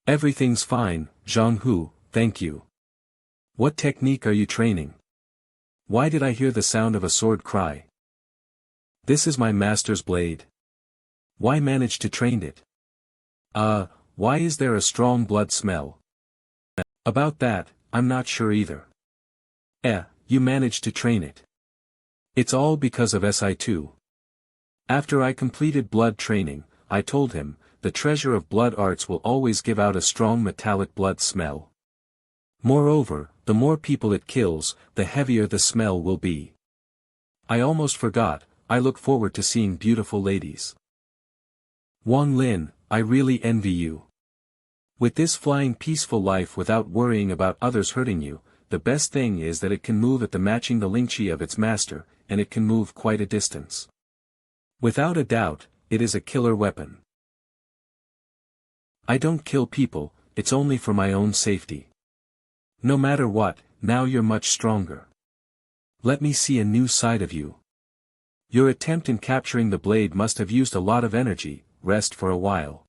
Everything's fine, Zhanghu, thank you. What technique are you training? Why did I hear the sound of a sword cry? This is my master's blade. Why manage to train it? Why is there a strong blood smell? About that, I'm not sure either. You managed to train it. It's all because of SI2. After I completed blood training, I told him, the treasure of blood arts will always give out a strong metallic blood smell. Moreover, the more people it kills, the heavier the smell will be. I almost forgot, I look forward to seeing beautiful ladies. Wang Lin, I really envy you. With this flying peaceful life without worrying about others hurting you, the best thing is that it can move at the matching the lingqi of its master, and it can move quite a distance. Without a doubt, it is a killer weapon. I don't kill people, it's only for my own safety. No matter what, now you're much stronger. Let me see a new side of you. Your attempt in capturing the blade must have used a lot of energy, rest for a while.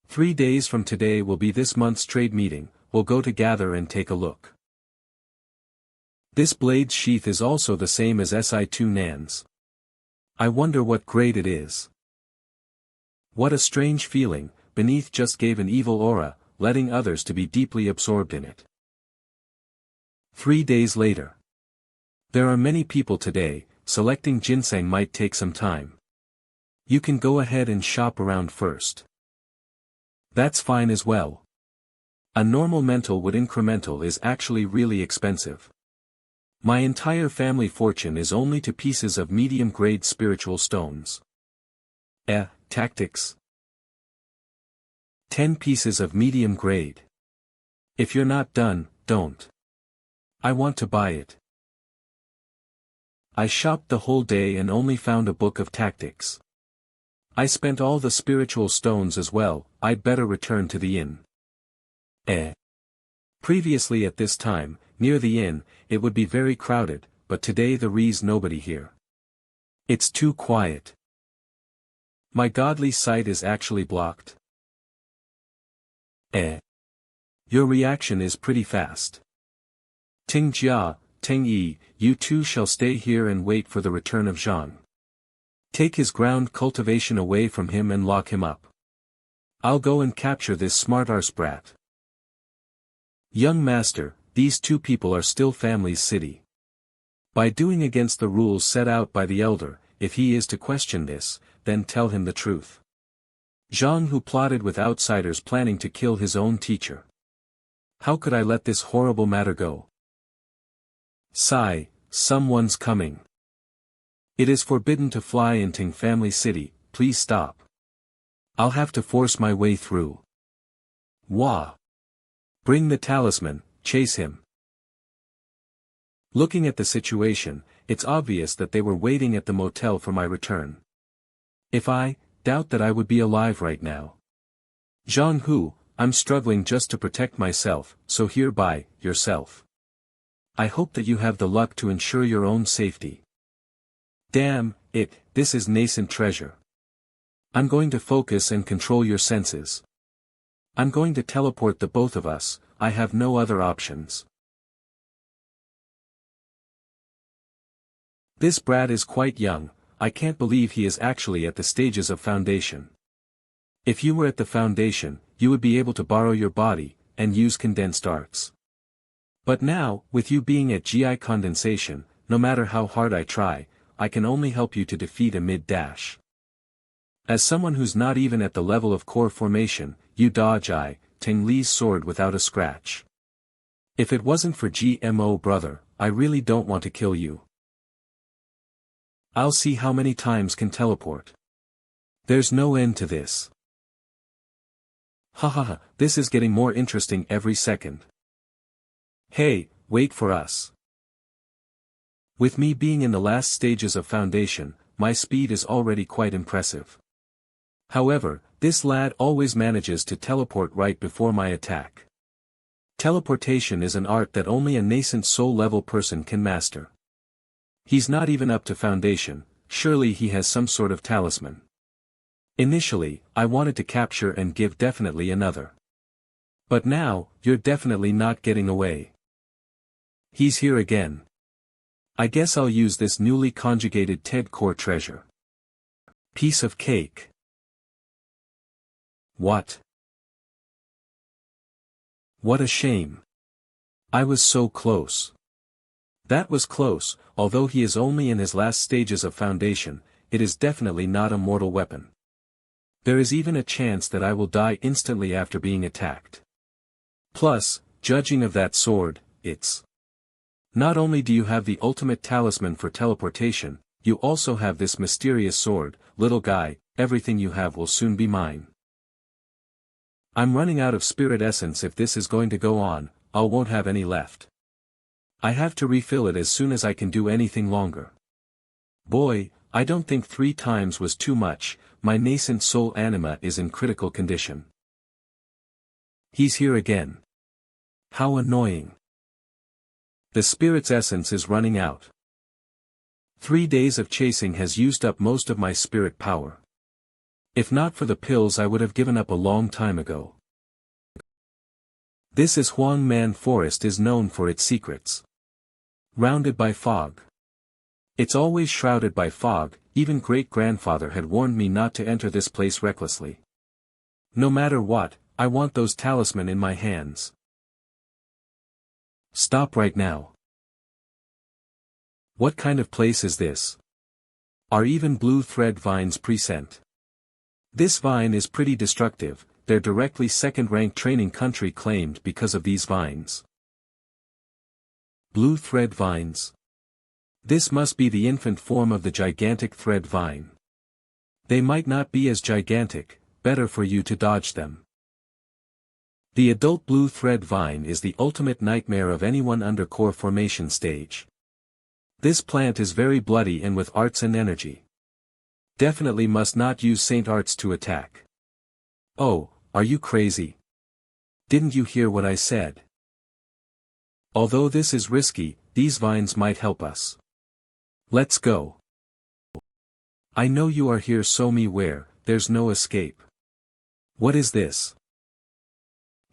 3 days from today will be this month's trade meeting, we'll go to gather and take a look. This blade's sheath is also the same as Si2 Nan's. I wonder what grade it is. What a strange feeling, beneath just gave an evil aura, letting others to be deeply absorbed in it. 3 days later. There are many people today, selecting ginseng might take some time. You can go ahead and shop around first. That's fine as well. A normal mental wood incremental is actually really expensive. My entire family fortune is only 2 pieces of medium-grade spiritual stones. Tactics. 10 pieces of medium grade. If you're not done, don't. I want to buy it. I shopped the whole day and only found a book of tactics. I spent all the spiritual stones as well, I'd better return to the inn. Previously at this time, near the inn, it would be very crowded, but today there's nobody here. It's too quiet. My godly sight is actually blocked. Your reaction is pretty fast. Ting Jia, Ting Yi, you two shall stay here and wait for the return of Zhang. Take his ground cultivation away from him and lock him up. I'll go and capture this smart-arse brat. Young master, these 2 people are still family's city. By doing against the rules set out by the elder, if he is to question this, then tell him the truth. Zhang who plotted with outsiders planning to kill his own teacher. How could I let this horrible matter go? Sigh, someone's coming. It is forbidden to fly in Ting family city, please stop. I'll have to force my way through. Wah! Bring the talisman, chase him. Looking at the situation, it's obvious that they were waiting at the motel for my return. If I doubt that I would be alive right now. Zhang Hu, I'm struggling just to protect myself, so hereby, yourself. I hope that you have the luck to ensure your own safety. Damn it, this is nascent treasure. I'm going to focus and control your senses. I'm going to teleport the both of us, I have no other options. This brat is quite young, I can't believe he is actually at the stages of foundation. If you were at the foundation, you would be able to borrow your body, and use condensed arts. But now, with you being at GI condensation, no matter how hard I try, I can only help you to defeat a mid-dash. As someone who's not even at the level of core formation, you dodge Ting Li's sword without a scratch. If it wasn't for GMO brother, I really don't want to kill you. I'll see how many times can teleport. There's no end to this. Hahaha, this is getting more interesting every second. Hey, wait for us. With me being in the last stages of foundation, my speed is already quite impressive. However, this lad always manages to teleport right before my attack. Teleportation is an art that only a nascent soul-level person can master. He's not even up to foundation, surely he has some sort of talisman. Initially, I wanted to capture and give definitely another. But now, you're definitely not getting away. He's here again. I guess I'll use this newly conjugated TED core treasure. Piece of cake. What? What a shame. I was so close. That was close, although he is only in his last stages of foundation, it is definitely not a mortal weapon. There is even a chance that I will die instantly after being attacked. Plus, judging of that sword, it's... Not only do you have the ultimate talisman for teleportation, you also have this mysterious sword, little guy, everything you have will soon be mine. I'm running out of spirit essence if this is going to go on, I won't have any left. I have to refill it as soon as I can do anything longer. Boy, I don't think 3 times was too much, my nascent soul anima is in critical condition. He's here again. How annoying. The spirit's essence is running out. 3 days of chasing has used up most of my spirit power. If not for the pills I would have given up a long time ago. This is Huangman Forest is known for its secrets. Rounded by fog. It's always shrouded by fog, even great-grandfather had warned me not to enter this place recklessly. No matter what, I want those talisman in my hands. Stop right now. What kind of place is this? Are even blue thread vines present? This vine is pretty destructive, they're directly second-rank training country claimed because of these vines. Blue thread vines. This must be the infant form of the gigantic thread vine. They might not be as gigantic, better for you to dodge them. The adult blue thread vine is the ultimate nightmare of anyone under core formation stage. This plant is very bloody and with arts and energy. Definitely must not use Saint Arts to attack. Oh, are you crazy? Didn't you hear what I said? Although this is risky, these vines might help us. Let's go. I know you are here, so me where, there's no escape. What is this?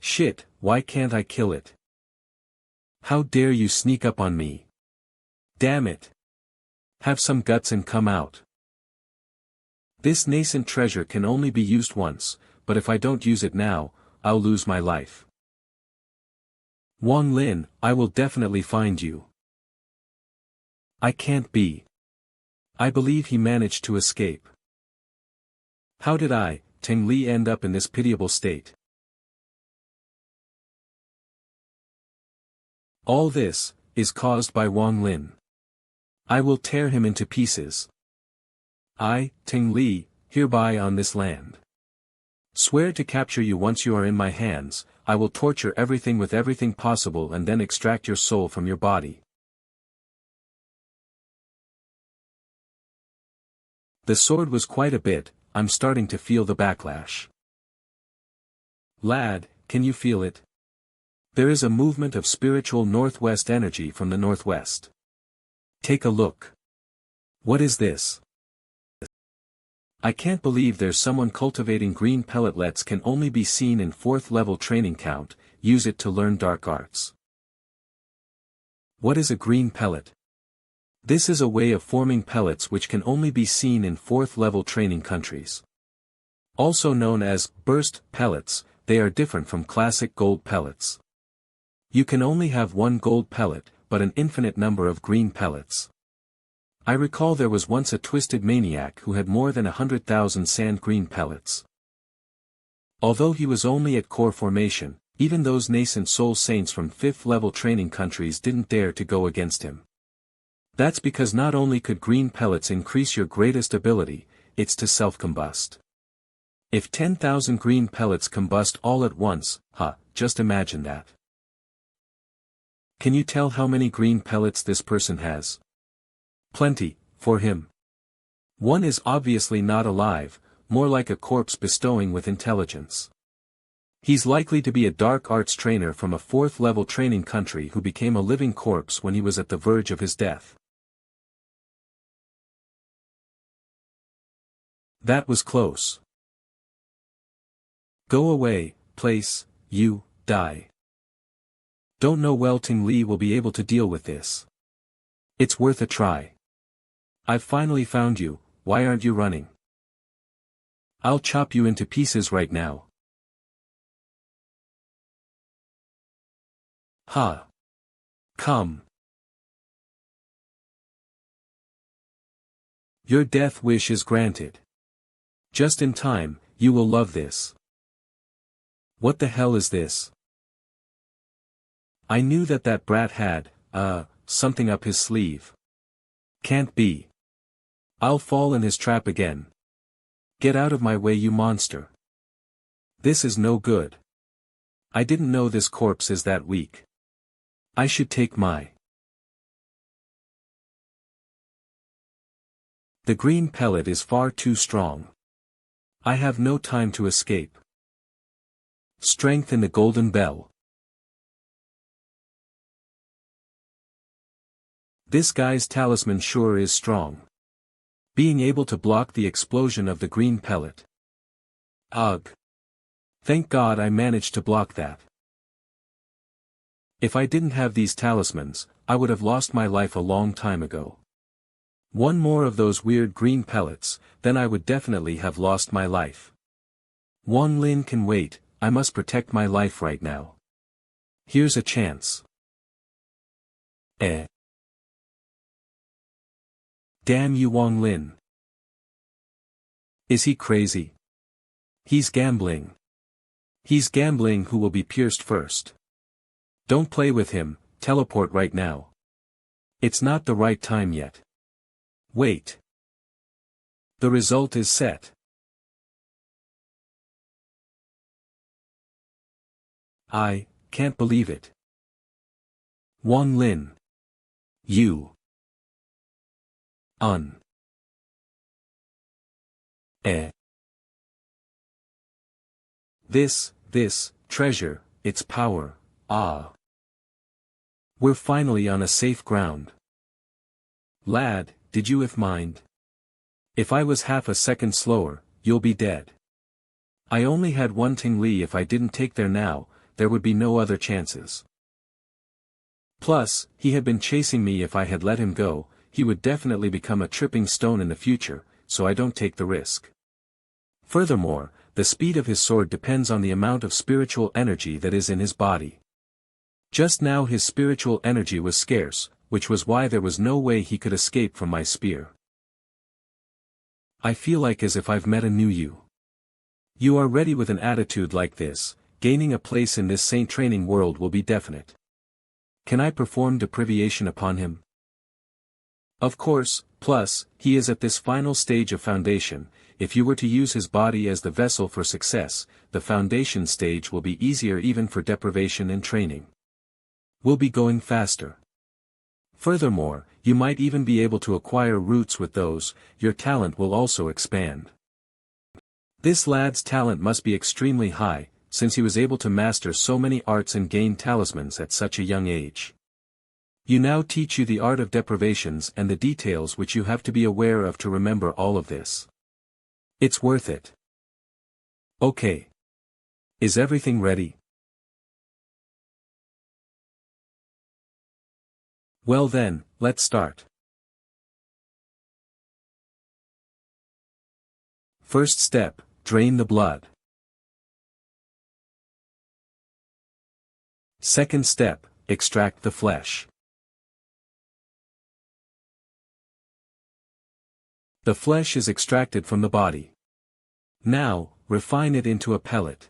Shit, why can't I kill it? How dare you sneak up on me? Damn it. Have some guts and come out. This nascent treasure can only be used once, but if I don't use it now, I'll lose my life. Wang Lin, I will definitely find you. I can't be. I believe he managed to escape. How did I, Ting Li, end up in this pitiable state? All this is caused by Wang Lin. I will tear him into pieces. I, Ting Li, hereby on this land, swear to capture you once you are in my hands. I will torture everything with everything possible and then extract your soul from your body. The sword was quite a bit, I'm starting to feel the backlash. Lad, can you feel it? There is a movement of spiritual northwest energy from the northwest. Take a look. What is this? I can't believe there's someone cultivating green pelletlets can only be seen in 4th level training count, use it to learn dark arts. What is a green pellet? This is a way of forming pellets which can only be seen in 4th level training countries. Also known as burst pellets, they are different from classic gold pellets. You can only have one gold pellet, but an infinite number of green pellets. I recall there was once a twisted maniac who had more than 100,000 sand green pellets. Although he was only at core formation, even those nascent soul saints from 5th level training countries didn't dare to go against him. That's because not only could green pellets increase your greatest ability, it's to self-combust. If 10,000 green pellets combust all at once, just imagine that. Can you tell how many green pellets this person has? Plenty, for him. One is obviously not alive, more like a corpse bestowing with intelligence. He's likely to be a dark arts trainer from a 4th level training country who became a living corpse when he was at the verge of his death. That was close. Go away, place, you, die. Don't know well Ting Li will be able to deal with this. It's worth a try. I've finally found you, why aren't you running? I'll chop you into pieces right now. Ha! Come. Your death wish is granted. Just in time, you will love this. What the hell is this? I knew that brat had, something up his sleeve. Can't be. I'll fall in his trap again. Get out of my way, you monster. This is no good. I didn't know this corpse is that weak. I should take my. The green pellet is far too strong. I have no time to escape. Strength in the golden bell. This guy's talisman sure is strong. Being able to block the explosion of the green pellet. Ugh. Thank God I managed to block that. If I didn't have these talismans, I would have lost my life a long time ago. One more of those weird green pellets, then I would definitely have lost my life. Wang Lin can wait, I must protect my life right now. Here's a chance. Damn you, Wang Lin. Is he crazy? He's gambling. He's gambling who will be pierced first. Don't play with him, teleport right now. It's not the right time yet. Wait. The result is set. I can't believe it. Wang Lin. You. This, treasure, its power, ah. We're finally on a safe ground. Lad, did you mind? If I was half a second slower, you'll be dead. I only had one Ting Li. If I didn't take there now, there would be no other chances. Plus, he had been chasing me. If I had let him go, he would definitely become a tripping stone in the future, so I don't take the risk. Furthermore, the speed of his sword depends on the amount of spiritual energy that is in his body. Just now his spiritual energy was scarce, which was why there was no way he could escape from my spear. I feel like as if I've met a new you. You are ready. With an attitude like this, gaining a place in this saint training world will be definite. Can I perform deprivation upon him? Of course, plus, he is at this final stage of foundation. If you were to use his body as the vessel for success, the foundation stage will be easier even for deprivation and training. We'll be going faster. Furthermore, you might even be able to acquire roots with those. Your talent will also expand. This lad's talent must be extremely high, since he was able to master so many arts and gain talismans at such a young age. You now teach you the art of deprivations and the details which you have to be aware of to remember all of this. It's worth it. Okay. Is everything ready? Well then, let's start. First step, drain the blood. Second step, extract the flesh. The flesh is extracted from the body. Now, refine it into a pellet.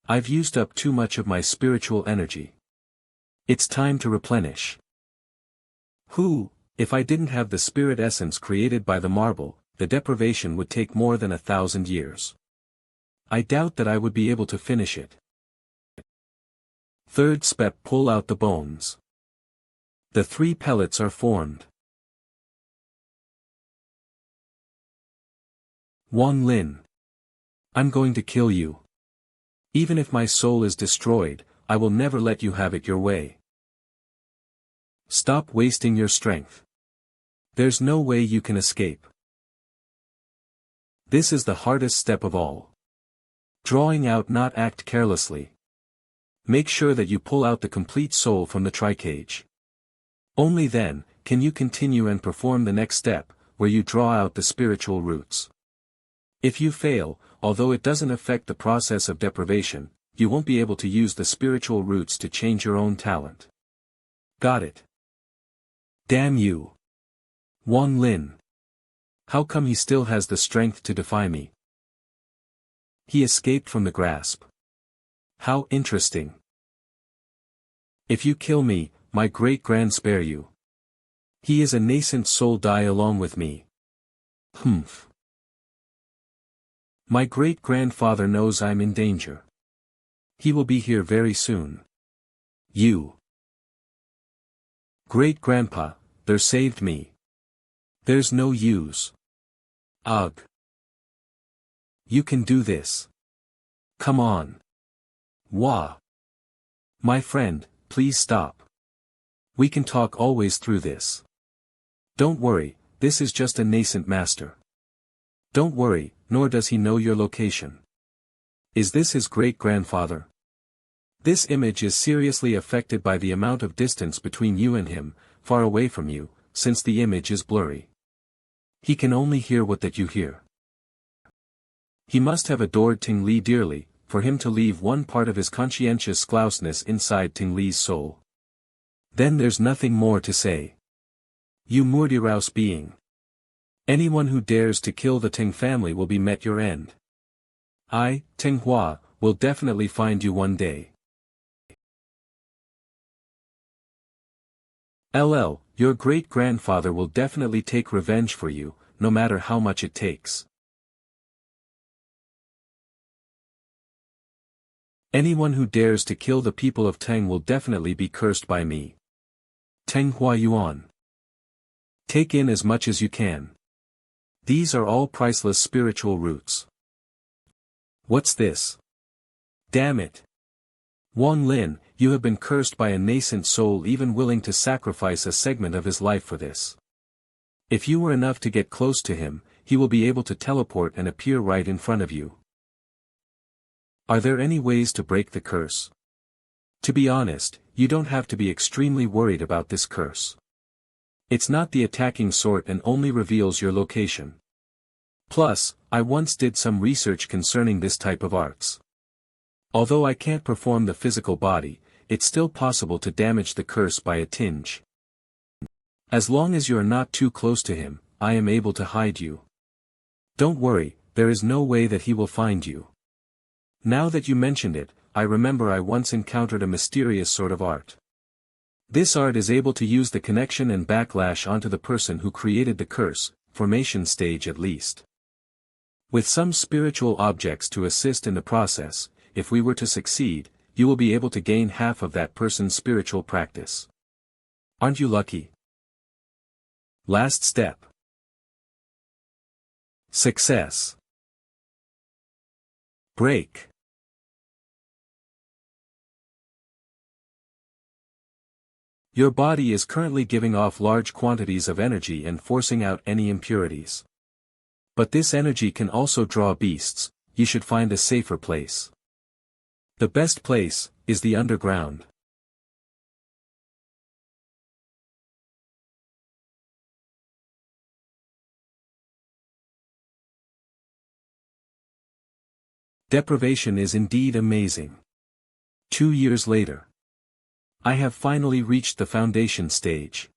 I've used up too much of my spiritual energy. It's time to replenish. If I didn't have the spirit essence created by the marble, the deprivation would take more than 1,000 years. I doubt that I would be able to finish it. Third step, pull out the bones. The 3 pellets are formed. Wang Lin. I'm going to kill you. Even if my soul is destroyed, I will never let you have it your way. Stop wasting your strength. There's no way you can escape. This is the hardest step of all. Drawing out, not act carelessly. Make sure that you pull out the complete soul from the tricage. Only then, can you continue and perform the next step, where you draw out the spiritual roots. If you fail, although it doesn't affect the process of deprivation, you won't be able to use the spiritual roots to change your own talent. Got it? Damn you. Wang Lin. How come he still has the strength to defy me? He escaped from the grasp. How interesting. If you kill me, my great-grand spare you. He is a nascent soul, die along with me. Humph. My great-grandfather knows I'm in danger. He will be here very soon. You. Great-grandpa, they saved me. There's no use. Ugh. You can do this. Come on. Wah. My friend, please stop. We can talk always through this. Don't worry, this is just a nascent master. Don't worry, nor does he know your location. Is this his great-grandfather? This image is seriously affected by the amount of distance between you and him, far away from you, since the image is blurry. He can only hear what that you hear. He must have adored Ting Li dearly, for him to leave one part of his conscientious closeness inside Ting Li's soul. Then there's nothing more to say. You murderous being. Anyone who dares to kill the Ting family will be met your end. I, Ting Hua, will definitely find you one day. Your great-grandfather will definitely take revenge for you, no matter how much it takes. Anyone who dares to kill the people of Tang will definitely be cursed by me. Teng Hua Yuan. Take in as much as you can. These are all priceless spiritual roots. What's this? Damn it. Wang Lin, you have been cursed by a nascent soul even willing to sacrifice a segment of his life for this. If you were enough to get close to him, he will be able to teleport and appear right in front of you. Are there any ways to break the curse? To be honest, you don't have to be extremely worried about this curse. It's not the attacking sort and only reveals your location. Plus, I once did some research concerning this type of arts. Although I can't perform the physical body, it's still possible to damage the curse by a tinge. As long as you are not too close to him, I am able to hide you. Don't worry, there is no way that he will find you. Now that you mentioned it, I remember I once encountered a mysterious sort of art. This art is able to use the connection and backlash onto the person who created the curse, formation stage at least. With some spiritual objects to assist in the process, if we were to succeed, you will be able to gain half of that person's spiritual practice. Aren't you lucky? Last step. Success. Break. Your body is currently giving off large quantities of energy and forcing out any impurities. But this energy can also draw beasts. You should find a safer place. The best place is the underground. Deprivation is indeed amazing. 2 years later. I have finally reached the foundation stage.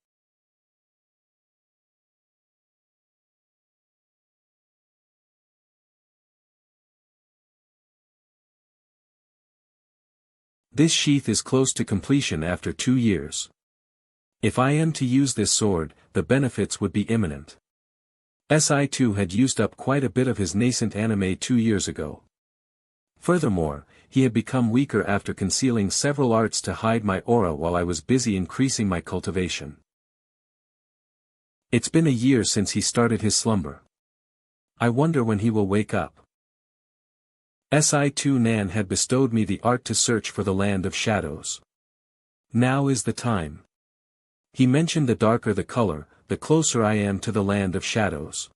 This sheath is close to completion after 2 years. If I am to use this sword, the benefits would be imminent. Si2 had used up quite a bit of his nascent anime 2 years ago. Furthermore, he had become weaker after concealing several arts to hide my aura while I was busy increasing my cultivation. It's been a year since he started his slumber. I wonder when he will wake up. Si2 Nan had bestowed me the art to search for the land of shadows. Now is the time. He mentioned the darker the color, the closer I am to the land of shadows.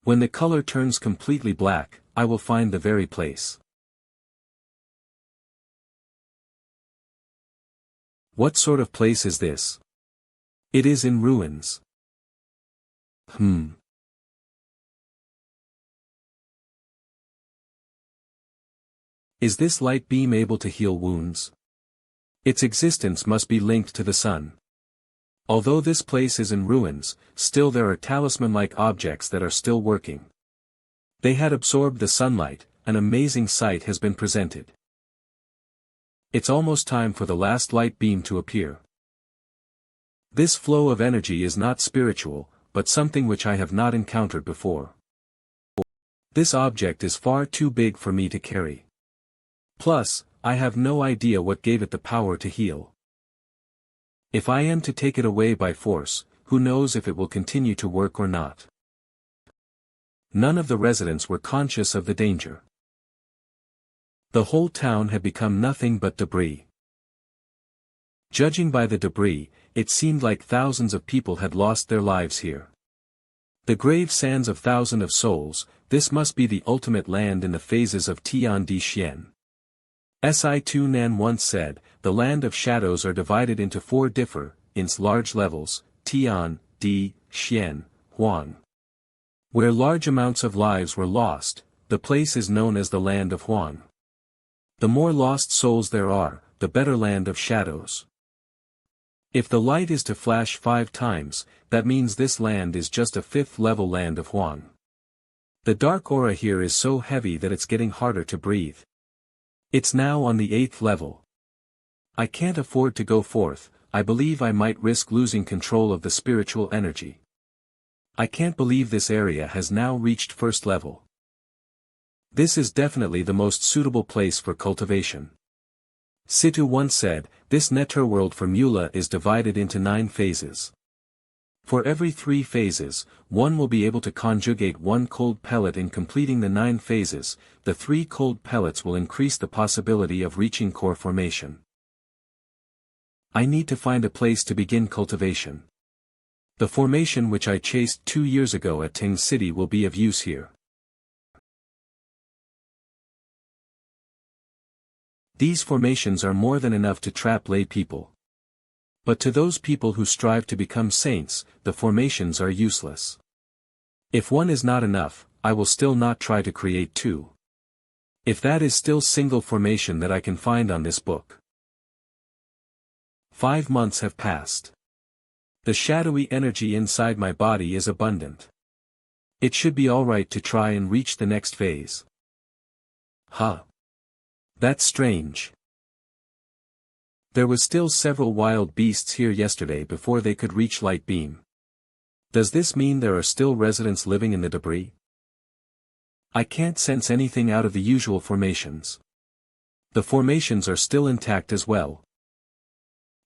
When the color turns completely black, I will find the very place. What sort of place is this? It is in ruins. Is this light beam able to heal wounds? Its existence must be linked to the sun. Although this place is in ruins, still there are talisman-like objects that are still working. They had absorbed the sunlight. An amazing sight has been presented. It's almost time for the last light beam to appear. This flow of energy is not spiritual, but something which I have not encountered before. This object is far too big for me to carry. Plus, I have no idea what gave it the power to heal. If I am to take it away by force, who knows if it will continue to work or not. None of the residents were conscious of the danger. The whole town had become nothing but debris. Judging by the debris, it seemed like thousands of people had lost their lives here. The grave sands of thousands of souls, this must be the ultimate land in the phases of Tian Di Xian. Si2Nan once said, the land of shadows are divided into four large levels, Tian, Di, Xian, Huang. Where large amounts of lives were lost, the place is known as the land of Huang. The more lost souls there are, the better land of shadows. If the light is to flash 5 times, that means this land is just a 5th level land of Huang. The dark aura here is so heavy that it's getting harder to breathe. It's now on the 8th level. I can't afford to go forth, I believe I might risk losing control of the spiritual energy. I can't believe this area has now reached 1st level. This is definitely the most suitable place for cultivation. Situ once said, this netherworld formula is divided into 9 phases. For every 3 phases, one will be able to conjugate 1 cold pellet. In completing the 9 phases, the 3 cold pellets will increase the possibility of reaching core formation. I need to find a place to begin cultivation. The formation which I chased 2 years ago at Ting City will be of use here. These formations are more than enough to trap lay people. But to those people who strive to become saints, the formations are useless. If one is not enough, I will still not try to create 2. If that is still single formation that I can find on this book. 5 months have passed. The shadowy energy inside my body is abundant. It should be alright to try and reach the next phase. Huh. That's strange. There was still several wild beasts here yesterday before they could reach light beam. Does this mean there are still residents living in the debris? I can't sense anything out of the usual formations. The formations are still intact as well.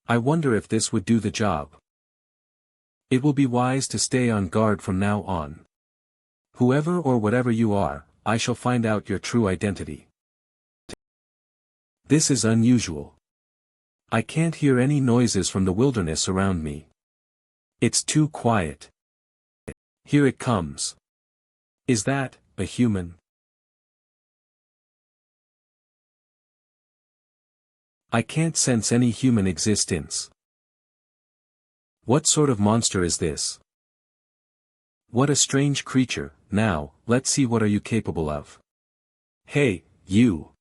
I wonder if this would do the job. It will be wise to stay on guard from now on. Whoever or whatever you are, I shall find out your true identity. This is unusual. I can't hear any noises from the wilderness around me. It's too quiet. Here it comes. Is that a human? I can't sense any human existence. What sort of monster is this? What a strange creature. Now, let's see what are you capable of. Hey, you.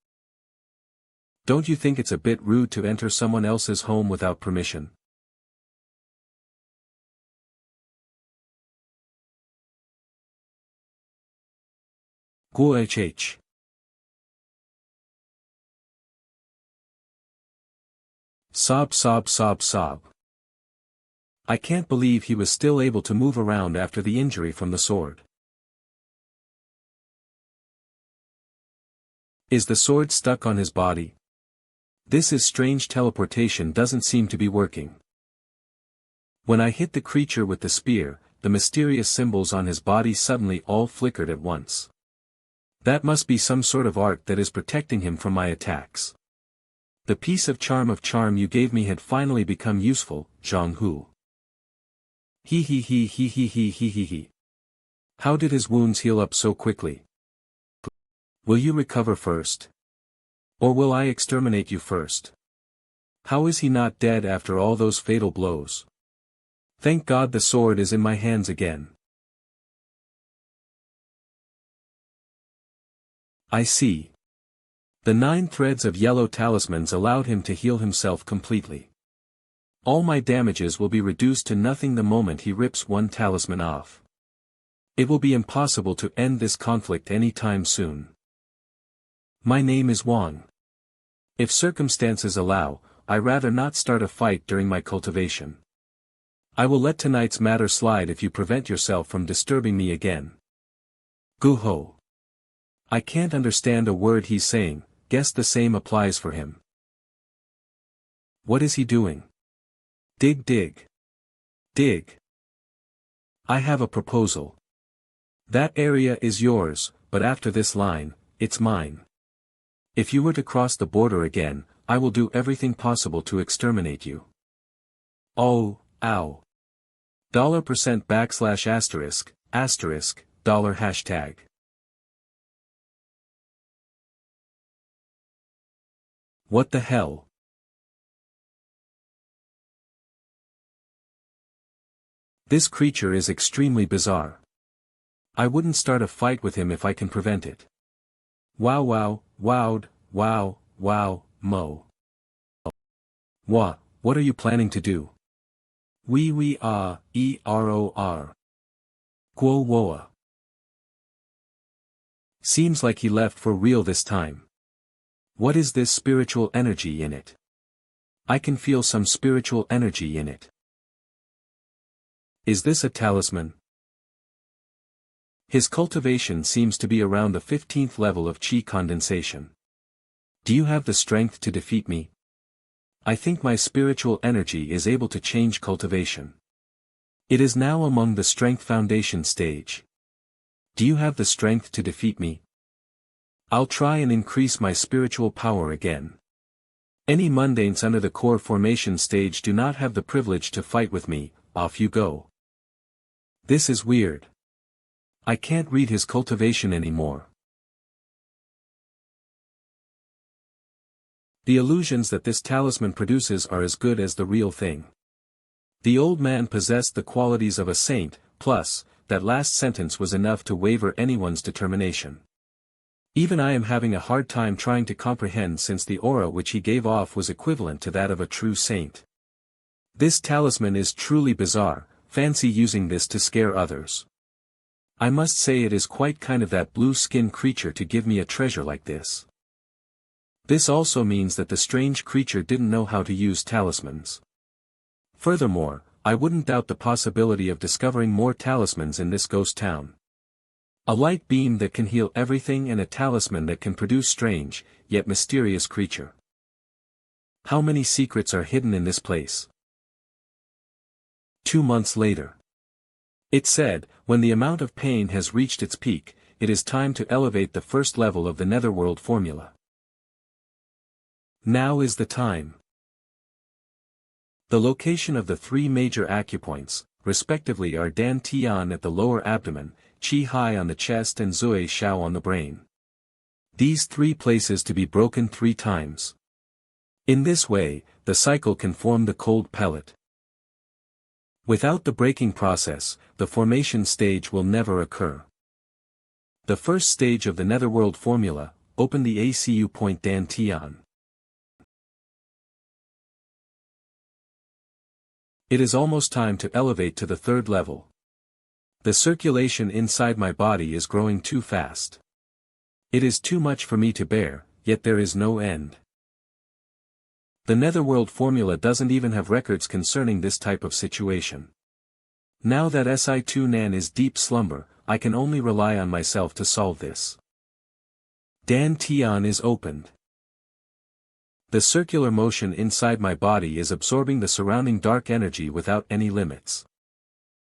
Don't you think it's a bit rude to enter someone else's home without permission? Guhh. Sob sob sob sob. I can't believe he was still able to move around after the injury from the sword. Is the sword stuck on his body? This is strange. Teleportation doesn't seem to be working. When I hit the creature with the spear, the mysterious symbols on his body suddenly all flickered at once. That must be some sort of art that is protecting him from my attacks. The piece of charm you gave me had finally become useful, Zhang Hu. He. How did his wounds heal up so quickly? Will you recover first? Or will I exterminate you first? How is he not dead after all those fatal blows? Thank God the sword is in my hands again. I see. The 9 threads of yellow talismans allowed him to heal himself completely. All my damages will be reduced to nothing the moment he rips one talisman off. It will be impossible to end this conflict any time soon. My name is Wang. If circumstances allow, I rather not start a fight during my cultivation. I will let tonight's matter slide if you prevent yourself from disturbing me again. Guho. I can't understand a word he's saying, guess the same applies for him. What is he doing? Dig dig. Dig. I have a proposal. That area is yours, but after this line, it's mine. If you were to cross the border again, I will do everything possible to exterminate you. Oh, ow. $%##. What the hell? This creature is extremely bizarre. I wouldn't start a fight with him if I can prevent it. Wow wow, wowed, wow, wow, mo. Wah, what are you planning to do? Wee ah, eror. Guo woa. Seems like he left for real this time. What is this spiritual energy in it? I can feel some spiritual energy in it. Is this a talisman? His cultivation seems to be around the 15th level of chi condensation. Do you have the strength to defeat me? I think my spiritual energy is able to change cultivation. It is now among the strength foundation stage. Do you have the strength to defeat me? I'll try and increase my spiritual power again. Any mundanes under the core formation stage do not have the privilege to fight with me. Off you go. This is weird. I can't read his cultivation anymore. The illusions that this talisman produces are as good as the real thing. The old man possessed the qualities of a saint, plus, that last sentence was enough to waver anyone's determination. Even I am having a hard time trying to comprehend since the aura which he gave off was equivalent to that of a true saint. This talisman is truly bizarre, fancy using this to scare others. I must say it is quite kind of that blue-skinned creature to give me a treasure like this. This also means that the strange creature didn't know how to use talismans. Furthermore, I wouldn't doubt the possibility of discovering more talismans in this ghost town. A light beam that can heal everything and a talisman that can produce strange, yet mysterious creature. How many secrets are hidden in this place? 2 months later. It said, when the amount of pain has reached its peak, it is time to elevate the first level of the netherworld formula. Now is the time. The location of the 3 major acupoints, respectively are Dan Tian at the lower abdomen, Qi Hai on the chest and Zui Shao on the brain. These 3 places to be broken 3 times. In this way, the cycle can form the cold pellet. Without the breaking process, the formation stage will never occur. The first stage of the netherworld formula, open the ACU point Dan Tian. It is almost time to elevate to the 3rd level. The circulation inside my body is growing too fast. It is too much for me to bear, yet there is no end. The netherworld formula doesn't even have records concerning this type of situation. Now that Si2 Nan is deep slumber, I can only rely on myself to solve this. Dan Tian is opened. The circular motion inside my body is absorbing the surrounding dark energy without any limits.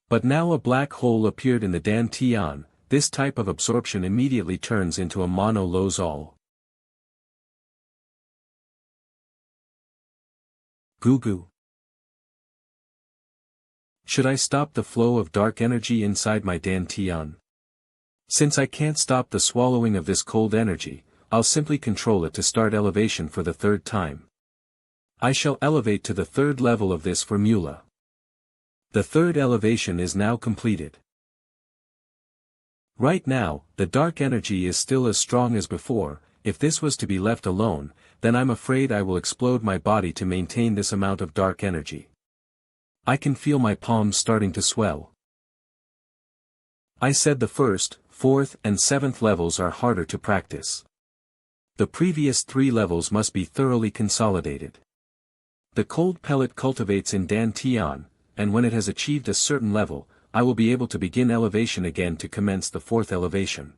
But now a black hole appeared in the Dan Tian. This type of absorption immediately turns into a mono-lozol. Goo. Should I stop the flow of dark energy inside my Dan Tian? Since I can't stop the swallowing of this cold energy, I'll simply control it to start elevation for the 3rd time. I shall elevate to the 3rd level of this formula. The 3rd elevation is now completed. Right now, the dark energy is still as strong as before. If this was to be left alone, then I'm afraid I will explode my body to maintain this amount of dark energy. I can feel my palms starting to swell. I said the 1st, 4th and 7th levels are harder to practice. The previous 3 levels must be thoroughly consolidated. The cold pellet cultivates in Dan Tian, and when it has achieved a certain level, I will be able to begin elevation again to commence the 4th elevation.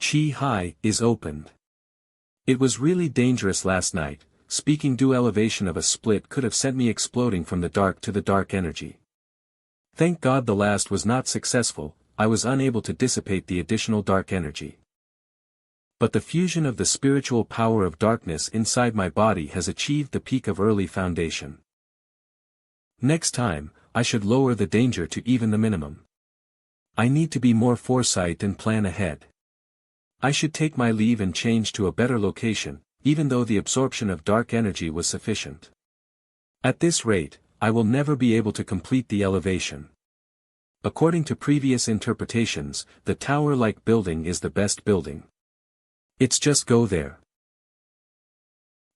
Qi Hai is opened. It was really dangerous last night. Speaking due elevation of a split could have sent me exploding from the dark to the dark energy. Thank God the last was not successful. I was unable to dissipate the additional dark energy. But the fusion of the spiritual power of darkness inside my body has achieved the peak of early foundation. Next time, I should lower the danger to even the minimum. I need to be more foresight and plan ahead. I should take my leave and change to a better location, even though the absorption of dark energy was sufficient. At this rate, I will never be able to complete the elevation. According to previous interpretations, the tower-like building is the best building. It's just go there.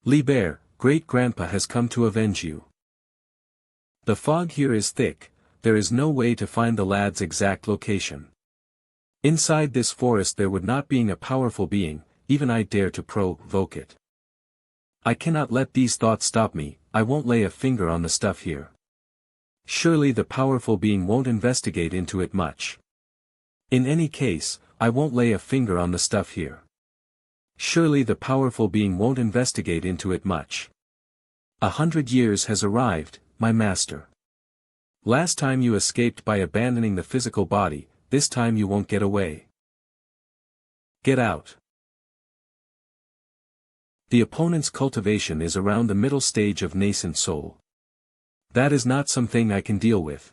Li Bear, great-grandpa has come to avenge you. The fog here is thick, there is no way to find the lad's exact location. Inside this forest there would not being a powerful being, even I dare to provoke it. I cannot let these thoughts stop me, I won't lay a finger on the stuff here. Surely the powerful being won't investigate into it much. In any case, I won't lay a finger on the stuff here. Surely the powerful being won't investigate into it much. 100 years has arrived, my master. Last time you escaped by abandoning the physical body, this time you won't get away. Get out. The opponent's cultivation is around the middle stage of nascent soul. That is not something I can deal with.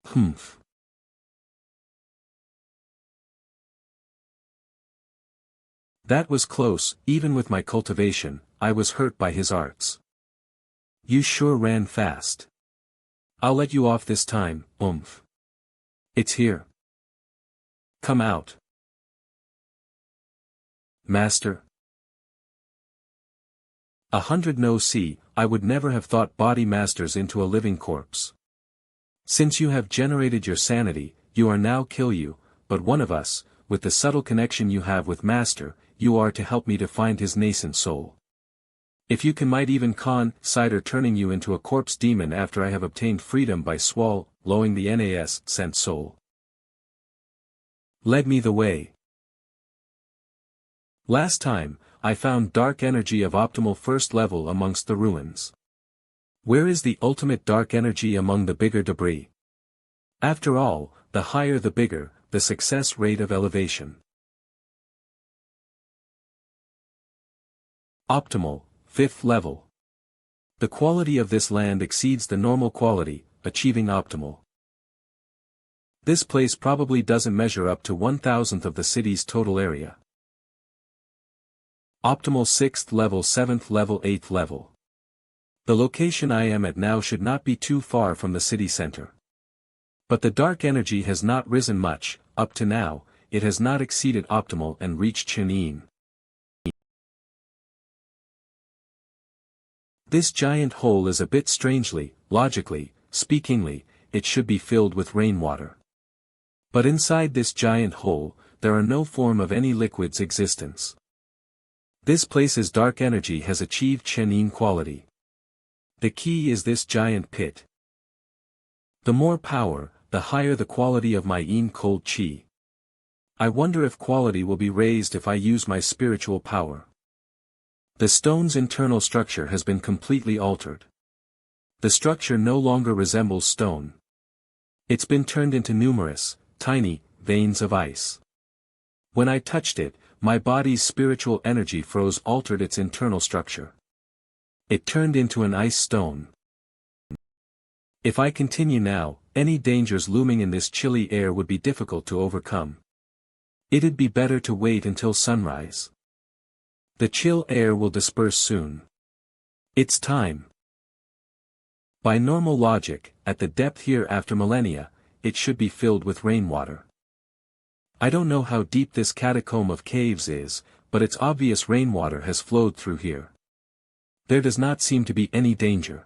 Humph. That was close, even with my cultivation, I was hurt by his arts. You sure ran fast. I'll let you off this time, oomph. It's here. Come out. Master. 100 no see, I would never have thought body masters into a living corpse. Since you have generated your sanity, you are now kill you, but one of us, with the subtle connection you have with master, you are to help me to find his nascent soul. If you can might even consider turning you into a corpse demon after I have obtained freedom by swallowing the NAS sent soul. Lead me the way. Last time, I found dark energy of optimal first level amongst the ruins. Where is the ultimate dark energy among the bigger debris? After all, the higher the bigger, the success rate of elevation. Optimal, 5th level. The quality of this land exceeds the normal quality, achieving optimal. This place probably doesn't measure up to 1,000th of the city's total area. Optimal 6th level 7th level 8th level. The location I am at now should not be too far from the city center. But the dark energy has not risen much, up to now, it has not exceeded optimal and reached Xian Ni. This giant hole is a bit strangely, logically, speakingly, it should be filled with rainwater. But inside this giant hole, there are no form of any liquid's existence. This place's dark energy has achieved Xian Ni quality. The key is this giant pit. The more power, the higher the quality of my yin cold chi. I wonder if quality will be raised if I use my spiritual power. The stone's internal structure has been completely altered. The structure no longer resembles stone. It's been turned into numerous, tiny, veins of ice. When I touched it, my body's spiritual energy froze, altered its internal structure. It turned into an ice stone. If I continue now, any dangers looming in this chilly air would be difficult to overcome. It'd be better to wait until sunrise. The chill air will disperse soon. It's time. By normal logic, at the depth here after millennia, it should be filled with rainwater. I don't know how deep this catacomb of caves is, but it's obvious rainwater has flowed through here. There does not seem to be any danger.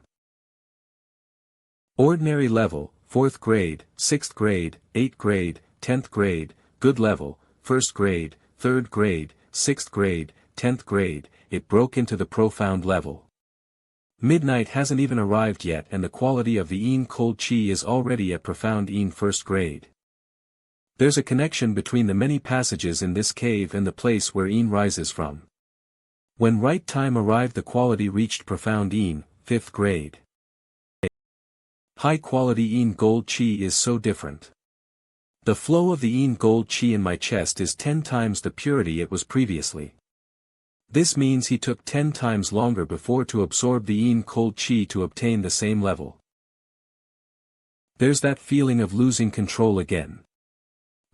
Ordinary level, 4th grade, 6th grade, 8th grade, 10th grade, good level, 1st grade, 3rd grade, 6th grade, 10th grade, it broke into the profound level. Midnight hasn't even arrived yet and the quality of the yin cold chi is already at profound yin 1st grade. There's a connection between the many passages in this cave and the place where yin rises from. When right time arrived the quality reached profound yin, 5th grade. High quality yin gold chi is so different. The flow of the yin gold chi in my chest is 10 times the purity it was previously. This means he took 10 times longer before to absorb the yin cold chi to obtain the same level. There's that feeling of losing control again.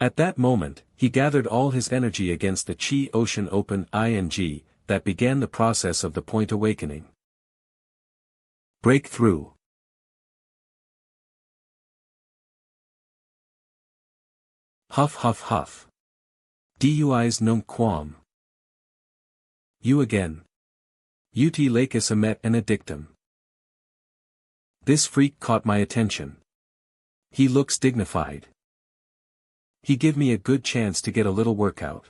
At that moment, he gathered all his energy against the Qi Ocean Open ing, that began the process of the point awakening. Breakthrough. Huff huff huff. Duis non quam. You again. Ut lacus emet and addictum. This freak caught my attention. He looks dignified. He give me a good chance to get a little workout.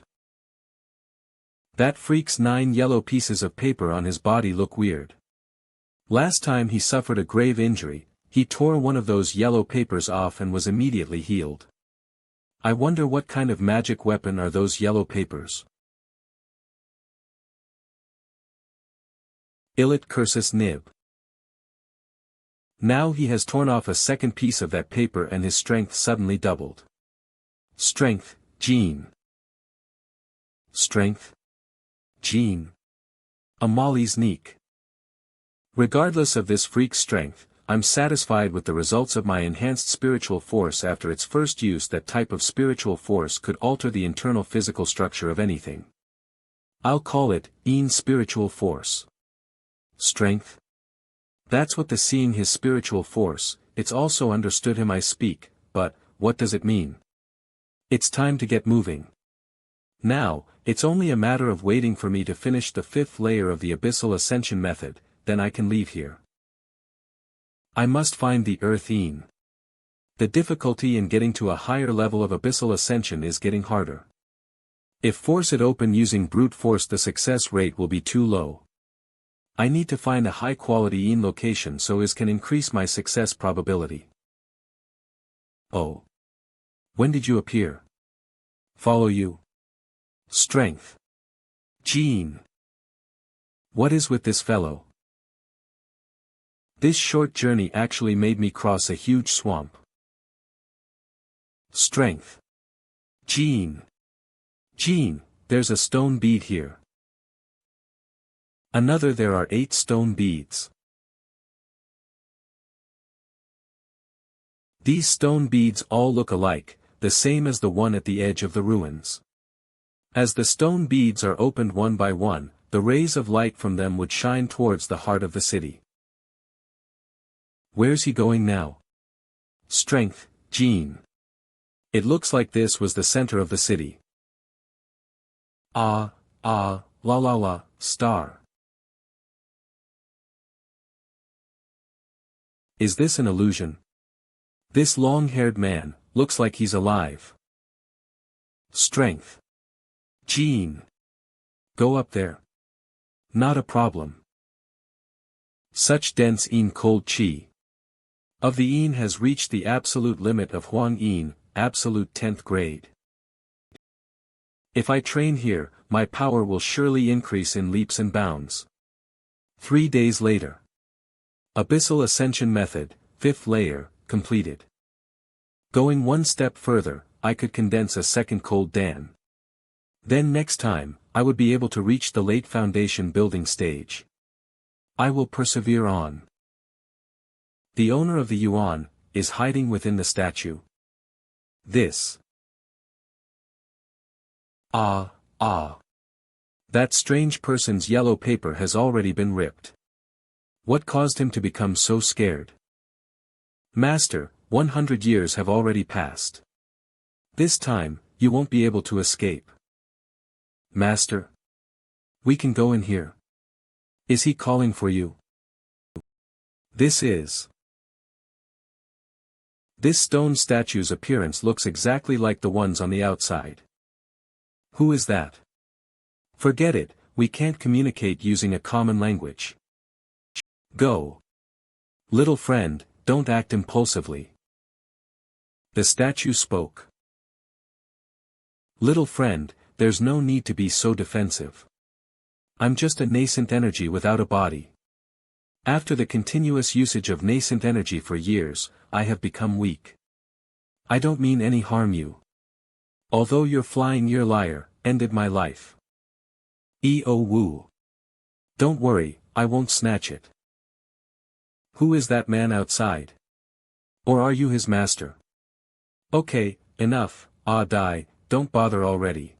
That freak's 9 yellow pieces of paper on his body look weird. Last time he suffered a grave injury, he tore one of those yellow papers off and was immediately healed. I wonder what kind of magic weapon are those yellow papers. Illit cursus nib. Now he has torn off a second piece of that paper and his strength suddenly doubled. Strength, gene. Strength. Gene. Amali's neek. Regardless of this freak's strength, I'm satisfied with the results of my enhanced spiritual force after its first use. That type of spiritual force could alter the internal physical structure of anything. I'll call it, spiritual force. Strength. That's what the seeing his spiritual force, it's also understood him I speak, but, what does it mean? It's time to get moving. Now, it's only a matter of waiting for me to finish the 5th layer of the Abyssal Ascension method, then I can leave here. I must find the Earth Een. The difficulty in getting to a higher level of Abyssal Ascension is getting harder. If force it open using brute force, the success rate will be too low. I need to find a high-quality Een location so as can increase my success probability. Oh. When did you appear? Follow you. Strength. Gene. What is with this fellow? This short journey actually made me cross a huge swamp. Strength. Gene. Gene, there's a stone bead here. Another, there are 8 stone beads. These stone beads all look alike, the same as the one at the edge of the ruins. As the stone beads are opened one by one, the rays of light from them would shine towards the heart of the city. Where's he going now? Strength, Gene. It looks like this was the center of the city. La la la, star. Is this an illusion? This long-haired man, looks like he's alive. Strength. Gene. Go up there. Not a problem. Such dense cold chi. Of the has reached the absolute limit of Huang absolute 10th grade. If I train here, my power will surely increase in leaps and bounds. 3 days later. Abyssal Ascension Method, 5th layer, completed. Going one step further, I could condense a second cold Dan. Then next time, I would be able to reach the late foundation building stage. I will persevere on. The owner of the Yuan is hiding within the statue. This. That strange person's yellow paper has already been ripped. What caused him to become so scared? Master, 100 years have already passed. This time, you won't be able to escape. Master? We can go in here. Is he calling for you? This stone statue's appearance looks exactly like the ones on the outside. Who is that? Forget it, we can't communicate using a common language. Go. Little friend, don't act impulsively. The statue spoke. Little friend, there's no need to be so defensive. I'm just a nascent energy without a body. After the continuous usage of nascent energy for years, I have become weak. I don't mean any harm you. Although your flying year lyre ended my life. Woo. Don't worry, I won't snatch it. Who is that man outside? Or are you his master? Okay, enough, Ah die, don't bother already.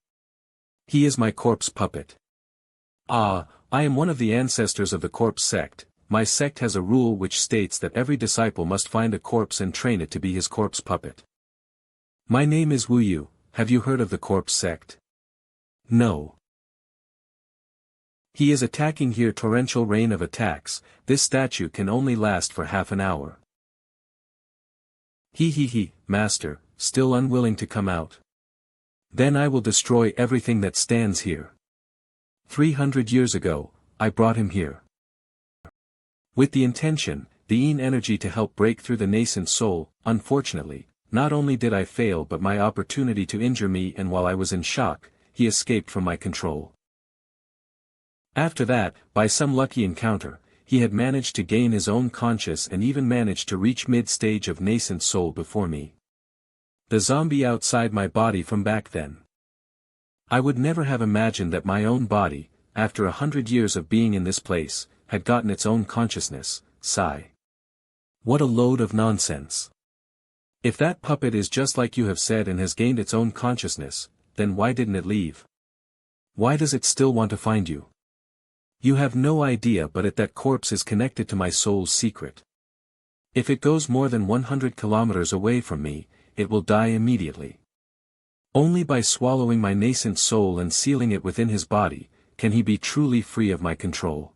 He is my corpse puppet. Ah, I am one of the ancestors of the corpse sect. My sect has a rule which states that every disciple must find a corpse and train it to be his corpse puppet. My name is Wu Yu. Have you heard of the corpse sect? No. He is attacking here. Torrential rain of attacks. This statue can only last for half an hour. He, master, still unwilling to come out. Then I will destroy everything that stands here. 300 years ago, I brought him here. With the intention, the Yin energy to help break through the nascent soul. Unfortunately, not only did I fail but my opportunity to injure me, and while I was in shock, he escaped from my control. After that, by some lucky encounter, he had managed to gain his own conscious and even managed to reach mid-stage of nascent soul before me. The zombie outside my body from back then. I would never have imagined that my own body, after 100 years of being in this place, had gotten its own consciousness. Sigh. What a load of nonsense. If that puppet is just like you have said and has gained its own consciousness, then why didn't it leave? Why does it still want to find you? You have no idea, but that corpse is connected to my soul's secret. If it goes more than 100 kilometers away from me, it will die immediately. Only by swallowing my nascent soul and sealing it within his body, can he be truly free of my control.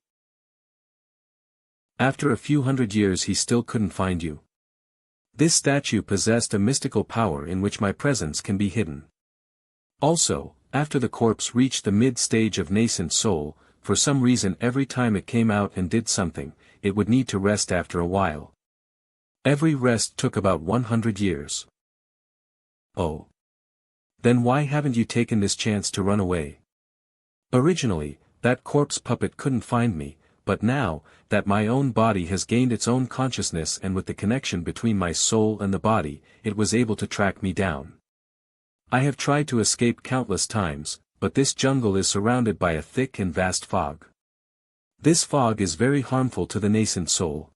After a few hundred years he still couldn't find you. This statue possessed a mystical power in which my presence can be hidden. Also, after the corpse reached the mid-stage of nascent soul, for some reason every time it came out and did something, it would need to rest after a while. Every rest took about 100 years. Oh. Then why haven't you taken this chance to run away? Originally, that corpse puppet couldn't find me, but now, that my own body has gained its own consciousness and with the connection between my soul and the body, it was able to track me down. I have tried to escape countless times, but this jungle is surrounded by a thick and vast fog. This fog is very harmful to the nascent soul.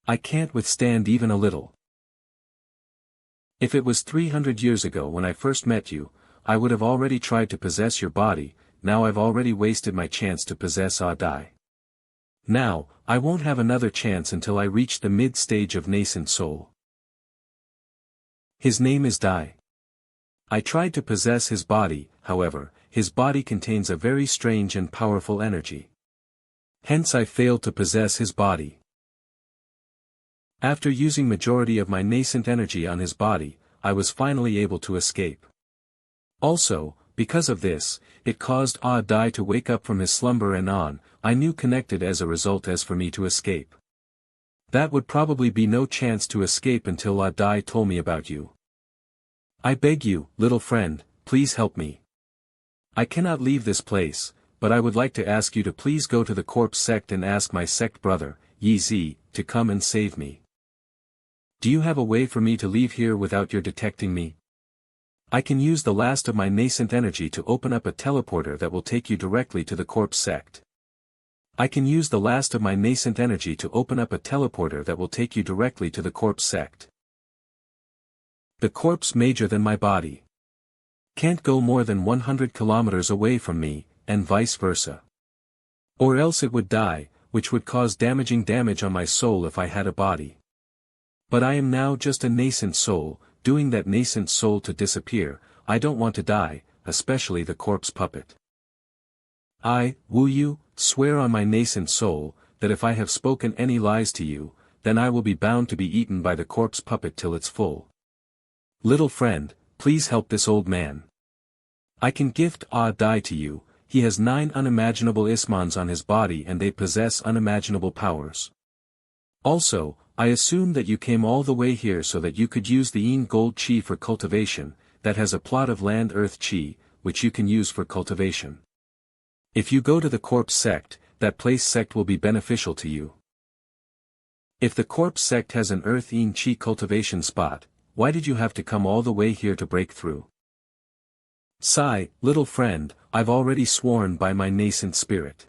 I can't withstand even a little. If it was 300 years ago when I first met you, I would have already tried to possess your body. Now I've already wasted my chance to possess Dai. Now, I won't have another chance until I reach the mid-stage of nascent soul. His name is Dai. I tried to possess his body, however, his body contains a very strange and powerful energy. Hence I failed to possess his body. After using majority of my nascent energy on his body, I was finally able to escape. Also, because of this, it caused Dai to wake up from his slumber and I knew connected as a result as for me to escape. That would probably be no chance to escape until Dai told me about you. I beg you, little friend, please help me. I cannot leave this place, but I would like to ask you to please go to the corpse sect and ask my sect brother, Yi Zi, to come and save me. Do you have a way for me to leave here without your detecting me? I can use the last of my nascent energy to open up a teleporter that will take you directly to the corpse sect. I can use the last of my nascent energy to open up a teleporter that will take you directly to the corpse sect. The corpse major than my body. Can't go more than 100 kilometers away from me, and vice versa. Or else it would die, which would cause damage on my soul if I had a body. But I am now just a nascent soul, doing that nascent soul to disappear. I don't want to die, especially the corpse puppet. I, Wu Yu, swear on my nascent soul, that if I have spoken any lies to you, then I will be bound to be eaten by the corpse puppet till it's full. Little friend, please help this old man. I can gift Dai to you. He has 9 unimaginable Ismans on his body and they possess unimaginable powers. Also, I assume that you came all the way here so that you could use the Yin Gold Chi for cultivation, that has a plot of land earth Chi, which you can use for cultivation. If you go to the corpse sect, that place sect will be beneficial to you. If the corpse sect has an earth Yin Chi cultivation spot, why did you have to come all the way here to break through? Sigh, little friend, I've already sworn by my nascent spirit.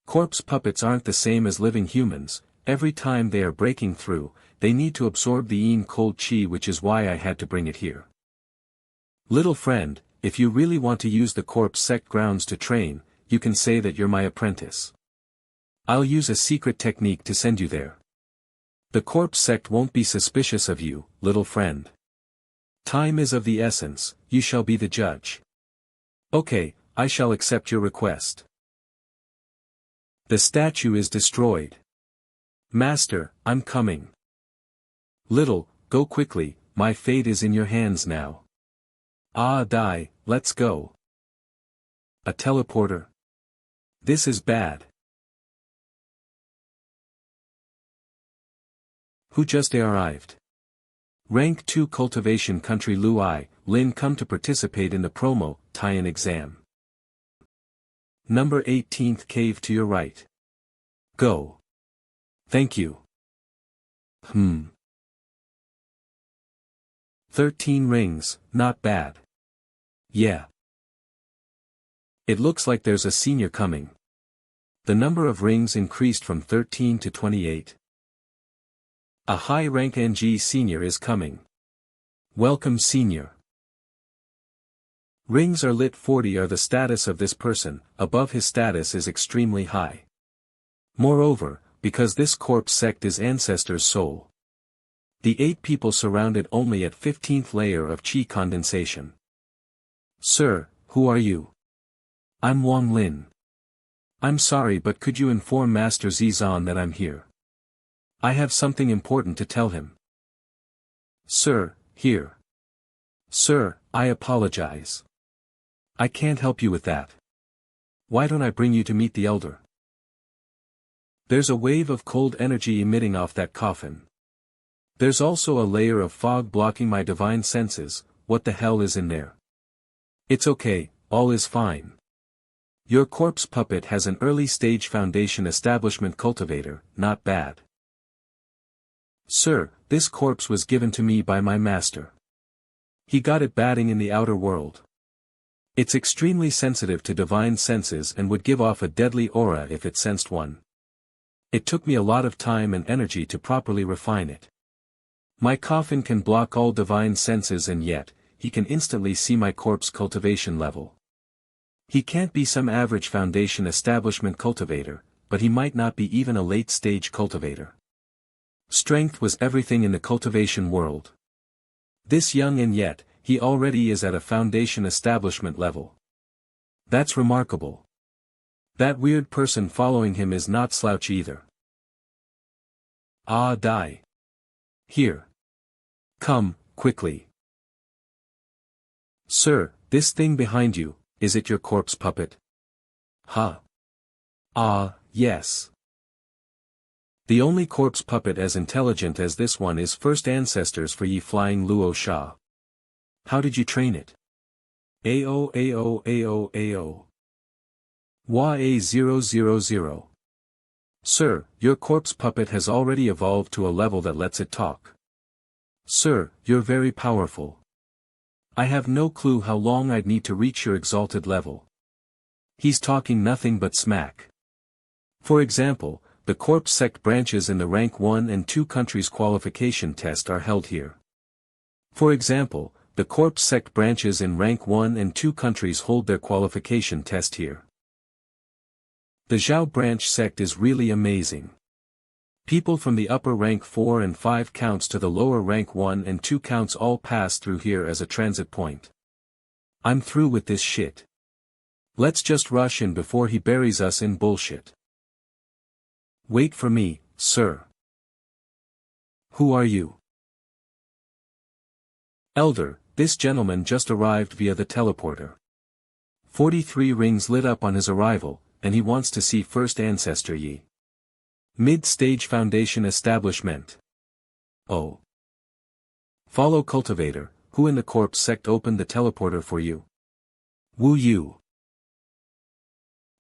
Corpse puppets aren't the same as living humans. Every time they are breaking through, they need to absorb the Yin Cold Chi, which is why I had to bring it here. Little friend, if you really want to use the corpse sect grounds to train, you can say that you're my apprentice. I'll use a secret technique to send you there. The corpse sect won't be suspicious of you, little friend. Time is of the essence, you shall be the judge. Okay, I shall accept your request. The statue is destroyed. Master, I'm coming. Little, go quickly, my fate is in your hands now. Ah, die, let's go. A teleporter. This is bad. Who just arrived? Rank 2 Cultivation Country Lin come to participate in the promo, tie-in exam. Number 18th cave to your right. Go. Thank you. 13 rings, not bad. Yeah. It looks like there's a senior coming. The number of rings increased from 13 to 28. A high-rank NG senior is coming. Welcome senior. Rings are lit 40 are the status of this person, above his status is extremely high. Moreover, because this corpse sect is ancestor's soul. The 8 people surrounded only at 15th layer of chi condensation. Sir, who are you? I'm Wang Lin. I'm sorry but could you inform Master Zizan that I'm here? I have something important to tell him. Sir, here. Sir, I apologize. I can't help you with that. Why don't I bring you to meet the elder? There's a wave of cold energy emitting off that coffin. There's also a layer of fog blocking my divine senses, what the hell is in there? It's okay, all is fine. Your corpse puppet has an early stage foundation establishment cultivator, not bad. Sir, this corpse was given to me by my master. He got it batting in the outer world. It's extremely sensitive to divine senses and would give off a deadly aura if it sensed one. It took me a lot of time and energy to properly refine it. My coffin can block all divine senses and yet, he can instantly see my corpse cultivation level. He can't be some average foundation establishment cultivator, but he might not be even a late-stage cultivator. Strength was everything in the cultivation world. This young and yet, he already is at a foundation establishment level. That's remarkable. That weird person following him is not slouch either. Ah, die. Here. Come, quickly. Sir, this thing behind you, is it your corpse puppet? Huh. Ah, yes. The only corpse puppet as intelligent as this one is first ancestors for ye flying Luo Sha. How did you train it? AO. Wa A000. Sir, your corpse puppet has already evolved to a level that lets it talk. Sir, you're very powerful. I have no clue how long I'd need to reach your exalted level. He's talking nothing but smack. For example, the corpse sect branches in the rank 1 and 2 countries qualification test are held here. For example, the corpse sect branches in rank 1 and 2 countries hold their qualification test here. The Zhao branch sect is really amazing. People from the upper rank 4 and 5 counts to the lower rank 1 and 2 counts all pass through here as a transit point. I'm through with this shit. Let's just rush in before he buries us in bullshit. Wait for me, sir. Who are you? Elder, this gentleman just arrived via the teleporter. 43 rings lit up on his arrival, and he wants to see first ancestor ye. Mid-stage foundation establishment. Oh. Follow cultivator, who in the corpse sect opened the teleporter for you? Wu Yu.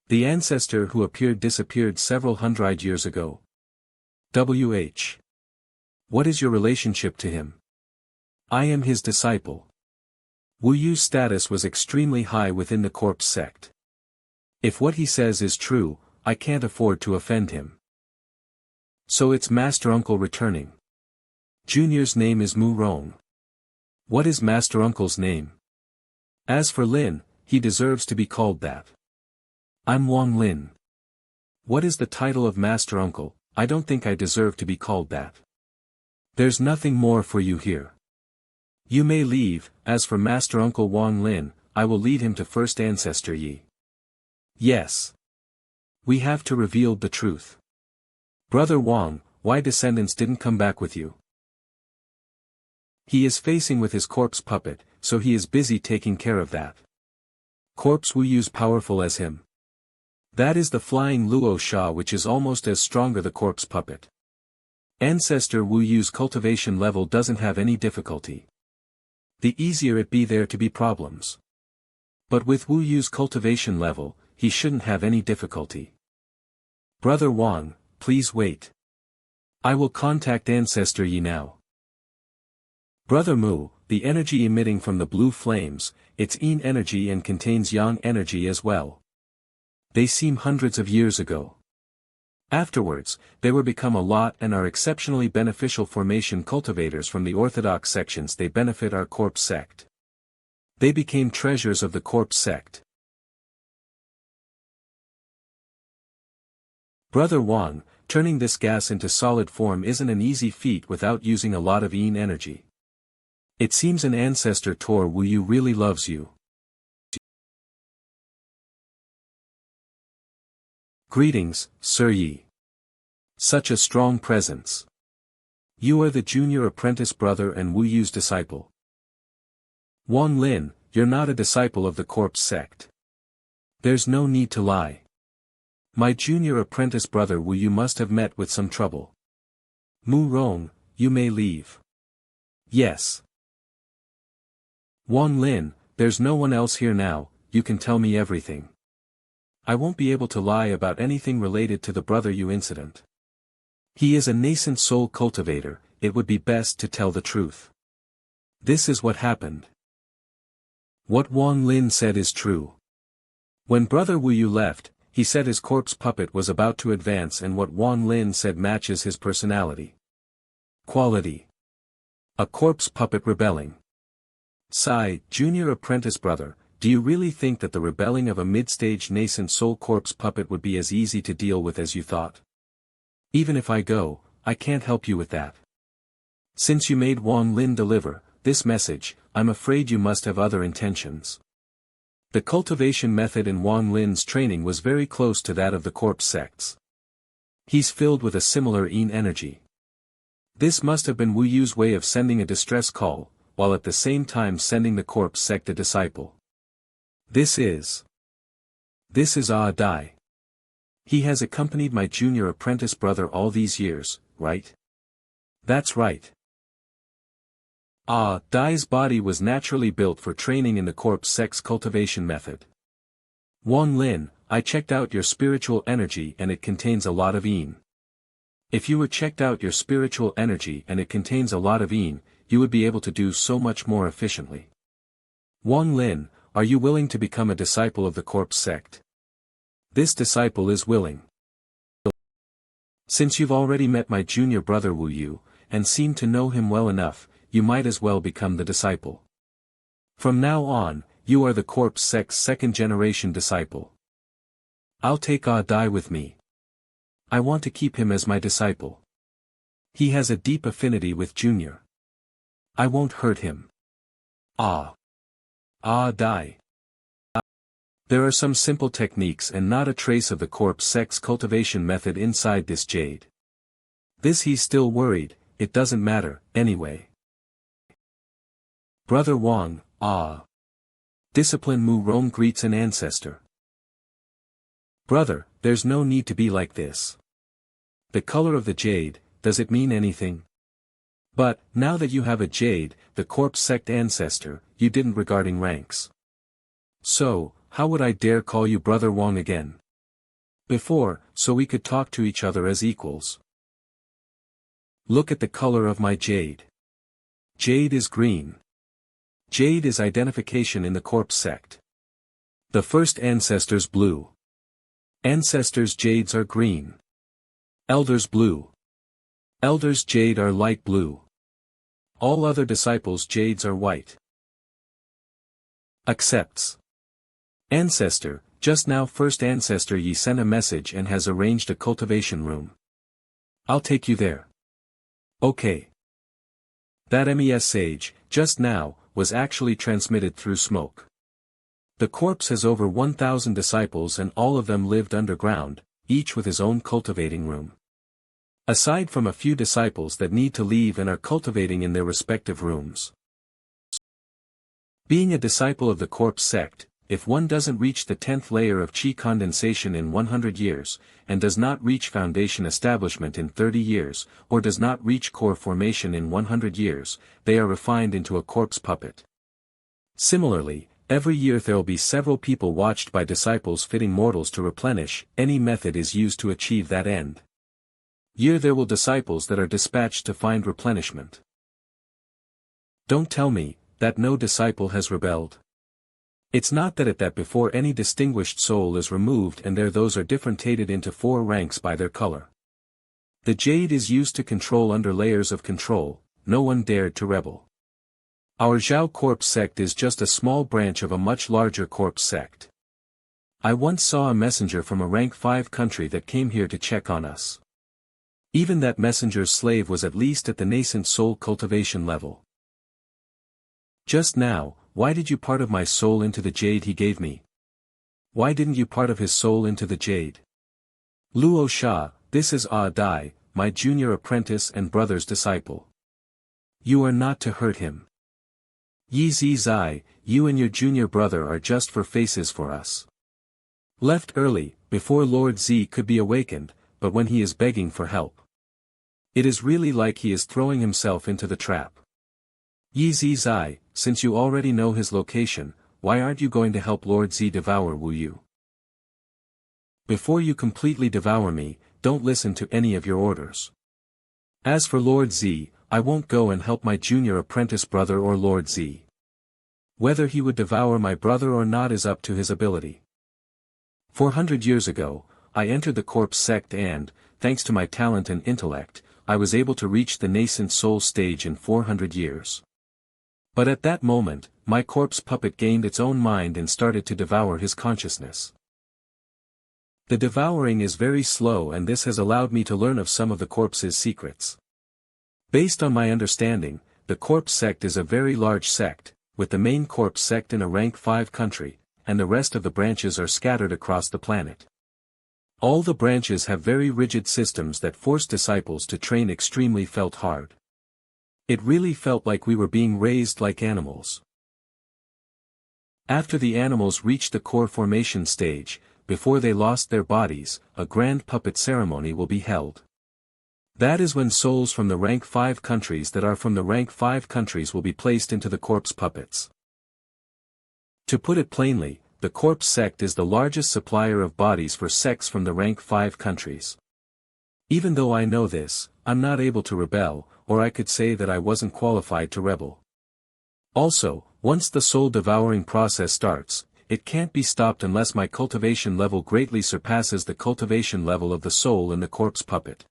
The ancestor who appeared disappeared several hundred years ago. WH. What is your relationship to him? I am his disciple. Wu Yu's status was extremely high within the corpse sect. If what he says is true, I can't afford to offend him. So it's Master Uncle returning. Junior's name is Mu Rong. What is Master Uncle's name? As for Lin, he deserves to be called that. I'm Wang Lin. What is the title of Master Uncle? I don't think I deserve to be called that. There's nothing more for you here. You may leave. As for Master Uncle Wang Lin, I will lead him to First Ancestor Yi. Yes. We have to reveal the truth. Brother Wang, why descendants didn't come back with you? He is facing with his corpse puppet, so he is busy taking care of that. Corpse Wu Yu's powerful as him. That is the flying Luo Sha, which is almost as stronger the corpse puppet. Ancestor Wu Yu's cultivation level doesn't have any difficulty. The easier it be there to be problems. But with Wu Yu's cultivation level, he shouldn't have any difficulty. Brother Wang, please wait. I will contact Ancestor Yi now. Brother Mu, the energy emitting from the blue flames, it's yin energy and contains yang energy as well. They seem hundreds of years ago. Afterwards, they were become a lot and are exceptionally beneficial formation cultivators from the orthodox sections. They benefit our corpse sect. They became treasures of the corpse sect. Brother Wang, turning this gas into solid form isn't an easy feat without using a lot of yin energy. It seems an ancestor Tor Wu Yu really loves you. Greetings, Sir Yi. Such a strong presence. You are the junior apprentice brother and Wu Yu's disciple. Wang Lin, you're not a disciple of the corpse sect. There's no need to lie. My junior apprentice brother Wu Yu must have met with some trouble. Mu Rong, you may leave. Yes. Wang Lin, there's no one else here now, you can tell me everything. I won't be able to lie about anything related to the Brother Yu incident. He is a nascent soul cultivator, it would be best to tell the truth. This is what happened. What Wang Lin said is true. When Brother Wu Yu left, he said his corpse puppet was about to advance, and what Wang Lin said matches his personality. Quality. A corpse puppet rebelling. Sigh, junior apprentice brother. Do you really think that the rebelling of a mid-stage nascent soul corpse puppet would be as easy to deal with as you thought? Even if I go, I can't help you with that. Since you made Wang Lin deliver this message, I'm afraid you must have other intentions. The cultivation method in Wang Lin's training was very close to that of the corpse sects. He's filled with a similar yin energy. This must have been Wu Yu's way of sending a distress call, while at the same time sending the corpse sect a disciple. This is Ah Dai. He has accompanied my junior apprentice brother all these years, right? That's right. Ah Dai's body was naturally built for training in the corpse sect's cultivation method. Wang Lin, I checked out your spiritual energy and it contains a lot of yin. If you were checked out your spiritual energy and it contains a lot of yin, you would be able to do so much more efficiently. Wang Lin, are you willing to become a disciple of the corpse sect? This disciple is willing. Since you've already met my junior brother Wu Yu, and seem to know him well enough, you might as well become the disciple. From now on, you are the corpse sect's second-generation disciple. I'll take Ah Dai with me. I want to keep him as my disciple. He has a deep affinity with Junior. I won't hurt him. Ah Dai. There are some simple techniques and not a trace of the corpse sect's cultivation method inside this jade. This he's still worried, it doesn't matter, anyway. Brother Wang, Discipline Mu Rong greets an ancestor. Brother, there's no need to be like this. The color of the jade, does it mean anything? But, now that you have a jade, the corpse sect ancestor, you didn't regarding ranks. So, how would I dare call you Brother Wang again? Before, so we could talk to each other as equals. Look at the color of my jade. Jade is green. Jade is identification in the corpse sect. The first ancestors blue. Ancestors' jades are green. Elders blue. Elders' jade are light blue. All other disciples' jades are white. Accepts. Ancestor, just now first ancestor Yi sent a message and has arranged a cultivation room. I'll take you there. Okay. That MES sage, just now, was actually transmitted through smoke. The corpse has over 1,000 disciples and all of them lived underground, each with his own cultivating room. Aside from a few disciples that need to leave and are cultivating in their respective rooms. Being a disciple of the corpse sect, if one doesn't reach the 10th layer of chi condensation in 100 years, and does not reach foundation establishment in 30 years, or does not reach core formation in 100 years, they are refined into a corpse puppet. Similarly, every year there'll be several people watched by disciples fitting mortals to replenish, any method is used to achieve that end. Year there will disciples that are dispatched to find replenishment. Don't tell me that no disciple has rebelled. It's not that before any distinguished soul is removed and there those are differentiated into 4 ranks by their color. The jade is used to control under layers of control, no one dared to rebel. Our Zhao corpse sect is just a small branch of a much larger corpse sect. I once saw a messenger from a rank 5 country that came here to check on us. Even that messenger's slave was at least at the nascent soul cultivation level. Just now, why did you part of my soul into the jade he gave me? Why didn't you part of his soul into the jade? Luo Sha, this is Dai, my junior apprentice and brother's disciple. You are not to hurt him. Yi Zi Zai, you and your junior brother are just for faces for us. Left early, before Lord Z could be awakened, but when he is begging for help. It is really like he is throwing himself into the trap. Yi Zi Zai, since you already know his location, why aren't you going to help Lord Z devour Wu Yu? Before you completely devour me, don't listen to any of your orders. As for Lord Z, I won't go and help my junior apprentice brother or Lord Z. Whether he would devour my brother or not is up to his ability. 400 years ago, I entered the corpse sect and, thanks to my talent and intellect, I was able to reach the nascent soul stage in 400 years. But at that moment, my corpse puppet gained its own mind and started to devour his consciousness. The devouring is very slow and this has allowed me to learn of some of the corpse's secrets. Based on my understanding, the corpse sect is a very large sect, with the main corpse sect in a rank 5 country, and the rest of the branches are scattered across the planet. All the branches have very rigid systems that force disciples to train extremely felt hard. It really felt like we were being raised like animals. After the animals reached the core formation stage, before they lost their bodies, a grand puppet ceremony will be held. That is when souls from the rank 5 countries that are from the rank 5 countries will be placed into the corpse puppets. To put it plainly, the corpse sect is the largest supplier of bodies for sects from the rank 5 countries. Even though I know this, I'm not able to rebel, or I could say that I wasn't qualified to rebel. Also, once the soul devouring process starts, it can't be stopped unless my cultivation level greatly surpasses the cultivation level of the soul in the corpse puppet.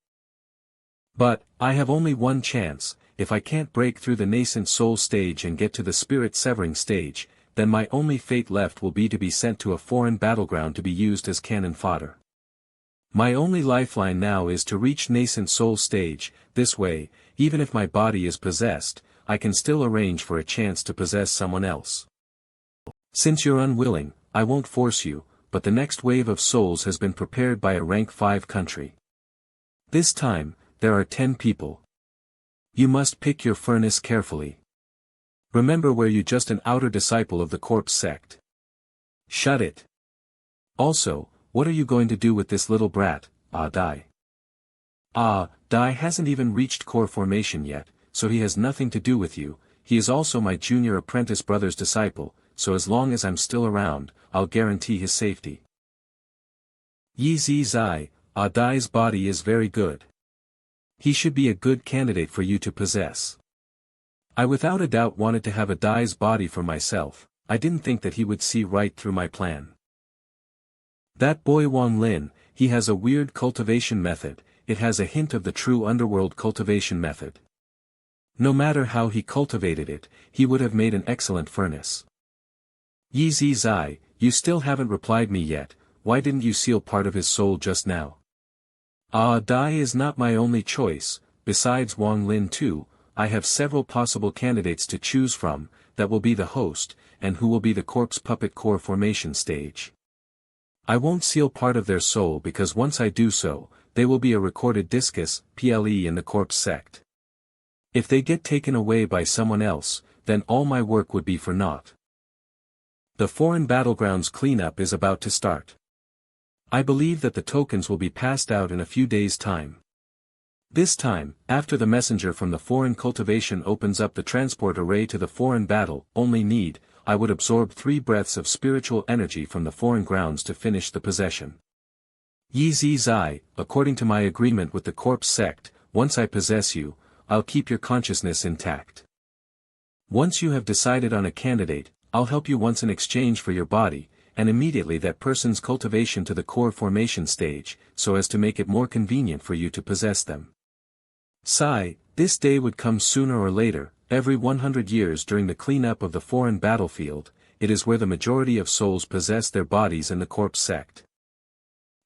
But, I have only one chance. If I can't break through the nascent soul stage and get to the spirit severing stage, then my only fate left will be to be sent to a foreign battleground to be used as cannon fodder. My only lifeline now is to reach nascent soul stage. This way, even if my body is possessed, I can still arrange for a chance to possess someone else. Since you're unwilling, I won't force you, but the next wave of souls has been prepared by a rank 5 country. This time, there are 10 people. You must pick your furnace carefully. Remember where you just an outer disciple of the corpse sect. Shut it. Also, what are you going to do with this little brat, Dai? Dai hasn't even reached core formation yet, so he has nothing to do with you. He is also my junior apprentice brother's disciple, so as long as I'm still around, I'll guarantee his safety. Yi Zi Zai, Dai's body is very good. He should be a good candidate for you to possess. I without a doubt wanted to have a Dai's body for myself. I didn't think that he would see right through my plan. That boy Wang Lin, he has a weird cultivation method. It has a hint of the true underworld cultivation method. No matter how he cultivated it, he would have made an excellent furnace. Yi Zai, you still haven't replied me yet, why didn't you seal part of his soul just now? Dai is not my only choice, besides Wang Lin too, I have several possible candidates to choose from, that will be the host, and who will be the corpse puppet core formation stage. I won't seal part of their soul because once I do so, they will be a recorded discus, PLE in the corpse sect. If they get taken away by someone else, then all my work would be for naught. The foreign battlegrounds cleanup is about to start. I believe that the tokens will be passed out in a few days' time. This time, after the messenger from the foreign cultivation opens up the transport array to the foreign battle, only need, I would absorb 3 breaths of spiritual energy from the foreign grounds to finish the possession. Yi Zai, according to my agreement with the corpse sect, once I possess you, I'll keep your consciousness intact. Once you have decided on a candidate, I'll help you once in exchange for your body, and immediately that person's cultivation to the core formation stage, so as to make it more convenient for you to possess them. This day would come sooner or later, every 100 years during the cleanup of the foreign battlefield, it is where the majority of souls possess their bodies in the corpse sect.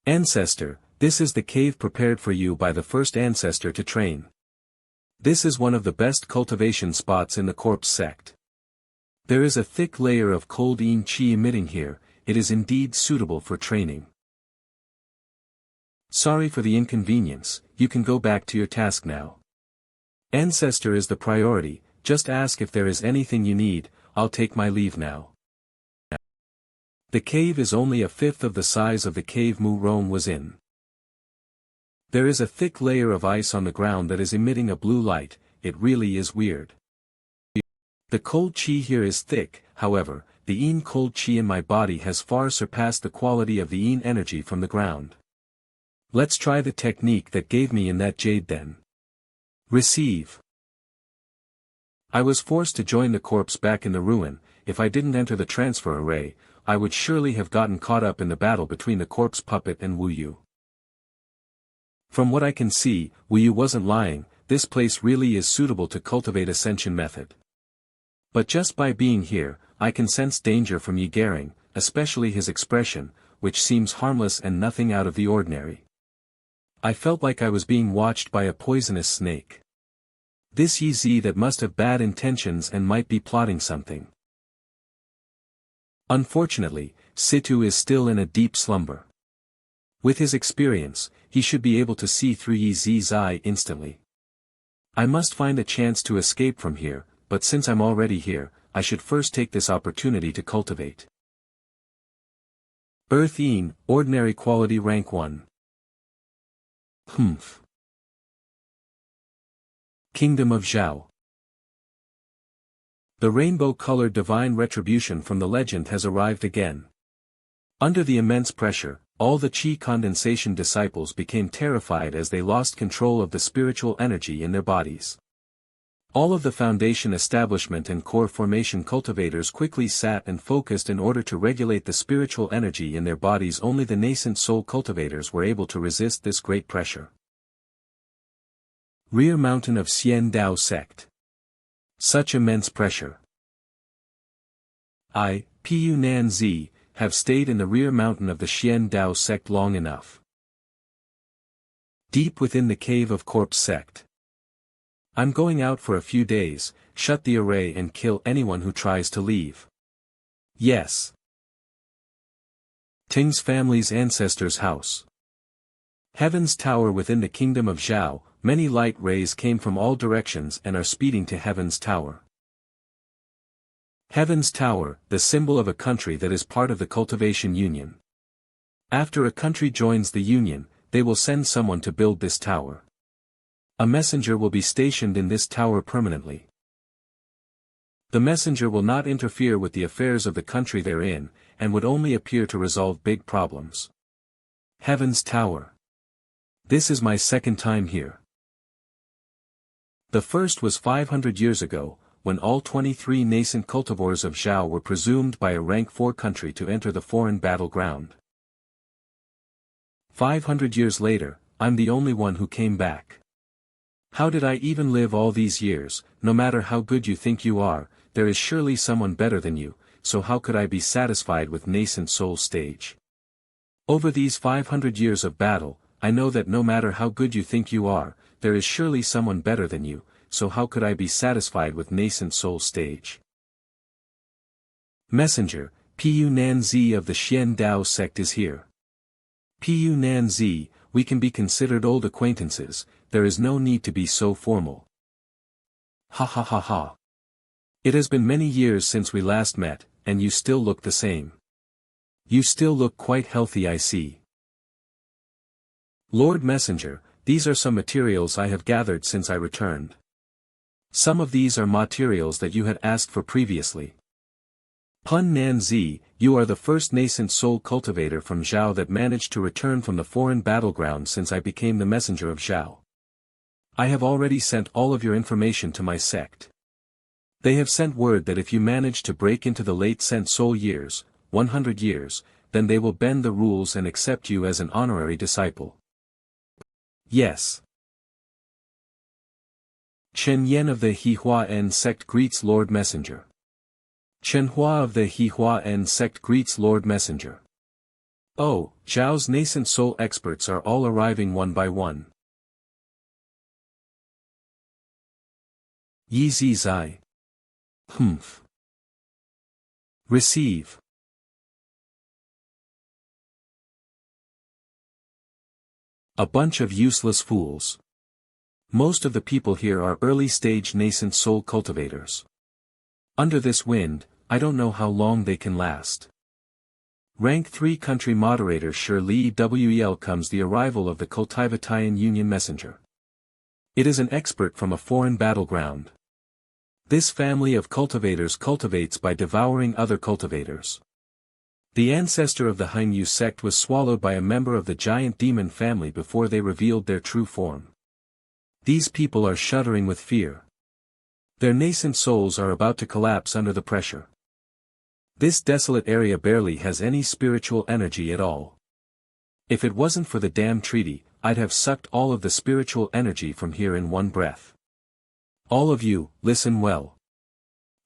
Ancestor, this is the cave prepared for you by the first ancestor to train. This is one of the best cultivation spots in the corpse sect. There is a thick layer of cold yin qi emitting here, it is indeed suitable for training. Sorry for the inconvenience, you can go back to your task now. Ancestor is the priority, just ask if there is anything you need, I'll take my leave now. The cave is only a fifth of the size of the cave Mu Rome was in. There is a thick layer of ice on the ground that is emitting a blue light, it really is weird. The cold qi here is thick, however, the yin cold qi in my body has far surpassed the quality of the yin energy from the ground. Let's try the technique that gave me in that jade then. Receive. I was forced to join the corpse back in the ruin, if I didn't enter the transfer array, I would surely have gotten caught up in the battle between the corpse puppet and Wu Yu. From what I can see, Wu Yu wasn't lying, this place really is suitable to cultivate ascension method. But just by being here, I can sense danger from Yi Gering, especially his expression, which seems harmless and nothing out of the ordinary. I felt like I was being watched by a poisonous snake. This Yi Z that must have bad intentions and might be plotting something. Unfortunately, Situ is still in a deep slumber. With his experience, he should be able to see through Yi Z's eye instantly. I must find a chance to escape from here, but since I'm already here, I should first take this opportunity to cultivate. Earth Yin, Ordinary Quality Rank 1. Humph. Kingdom of Zhao. The rainbow-colored divine retribution from the legend has arrived again. Under the immense pressure, all the Qi condensation disciples became terrified as they lost control of the spiritual energy in their bodies. All of the foundation establishment and core formation cultivators quickly sat and focused in order to regulate the spiritual energy in their bodies. Only the nascent soul cultivators were able to resist this great pressure. Rear mountain of Xian Dao Sect. Such immense pressure. I, Pu Nan Zi, have stayed in the rear mountain of the Xian Dao Sect long enough. Deep within the cave of Corpse Sect. I'm going out for a few days, shut the array and kill anyone who tries to leave. Yes. Ting's family's ancestor's house. Heaven's tower within the kingdom of Zhao, many light rays came from all directions and are speeding to Heaven's tower. Heaven's tower, the symbol of a country that is part of the Cultivation Union. After a country joins the Union, they will send someone to build this tower. A messenger will be stationed in this tower permanently. The messenger will not interfere with the affairs of the country they're in, and would only appear to resolve big problems. Heaven's tower. This is my second time here. The first was 500 years ago, when all 23 nascent cultivars of Zhao were presumed by a rank 4 country to enter the foreign battleground. 500 years later, I'm the only one who came back. How did I even live all these years? No matter how good you think you are, there is surely someone better than you, so how could I be satisfied with nascent soul stage? Over these 500 years of battle, I know that no matter how good you think you are, there is surely someone better than you, so how could I be satisfied with nascent soul stage? Messenger, Pu Nan-zi of the Xian Dao sect is here. Pu Nan-zi, we can be considered old acquaintances, there is no need to be so formal. Ha ha ha ha. It has been many years since we last met, and you still look the same. You still look quite healthy, I see. Lord Messenger, these are some materials I have gathered since I returned. Some of these are materials that you had asked for previously. Pun Nan-zi, you are the first nascent soul cultivator from Zhao that managed to return from the foreign battleground since I became the messenger of Zhao. I have already sent all of your information to my sect. They have sent word that if you manage to break into the late sent soul years, 100 years, then they will bend the rules and accept you as an honorary disciple. Yes. Chen Yen of the Heng Sect greets Lord Messenger. Chen Hua of the Heng Sect greets Lord Messenger. Oh, Zhao's nascent soul experts are all arriving one by one. Yi Zi Zai. Humph. Receive. A bunch of useless fools. Most of the people here are early-stage nascent soul cultivators. Under this wind, I don't know how long they can last. Rank 3 country moderator Shi Li Wel comes the arrival of the Cultivation Union Messenger. It is an expert from a foreign battleground. This family of cultivators cultivates by devouring other cultivators. The ancestor of the Heng Yue Sect was swallowed by a member of the giant demon family before they revealed their true form. These people are shuddering with fear. Their nascent souls are about to collapse under the pressure. This desolate area barely has any spiritual energy at all. If it wasn't for the damn treaty, I'd have sucked all of the spiritual energy from here in one breath. All of you, listen well.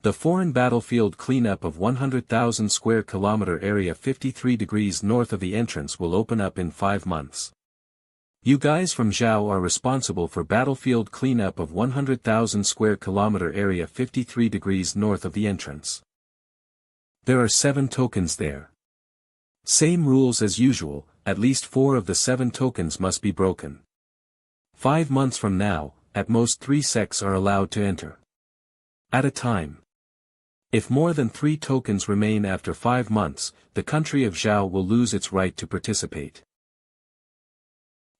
The foreign battlefield cleanup of 100,000 square kilometer area 53 degrees north of the entrance will open up in 5 months. You guys from Zhao are responsible for battlefield cleanup of 100,000 square kilometer area 53 degrees north of the entrance. There are 7 tokens there. Same rules as usual, at least 4 of the 7 tokens must be broken. 5 months from now, at most 3 sects are allowed to enter. At a time. If more than 3 tokens remain after 5 months, the country of Zhao will lose its right to participate.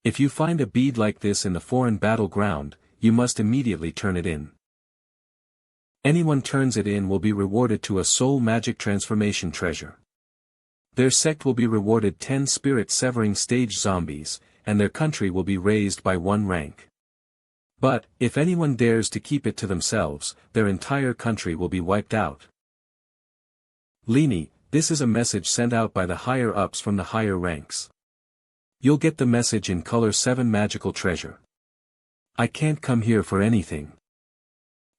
If you find a bead like this in the foreign battleground, you must immediately turn it in. Anyone turns it in will be rewarded to a soul magic transformation treasure. Their sect will be rewarded 10 spirit-severing stage zombies, and their country will be raised by 1 rank. But, if anyone dares to keep it to themselves, their entire country will be wiped out. Lini, this is a message sent out by the higher-ups from the higher ranks. You'll get the message in color 7 magical treasure. I can't come here for anything.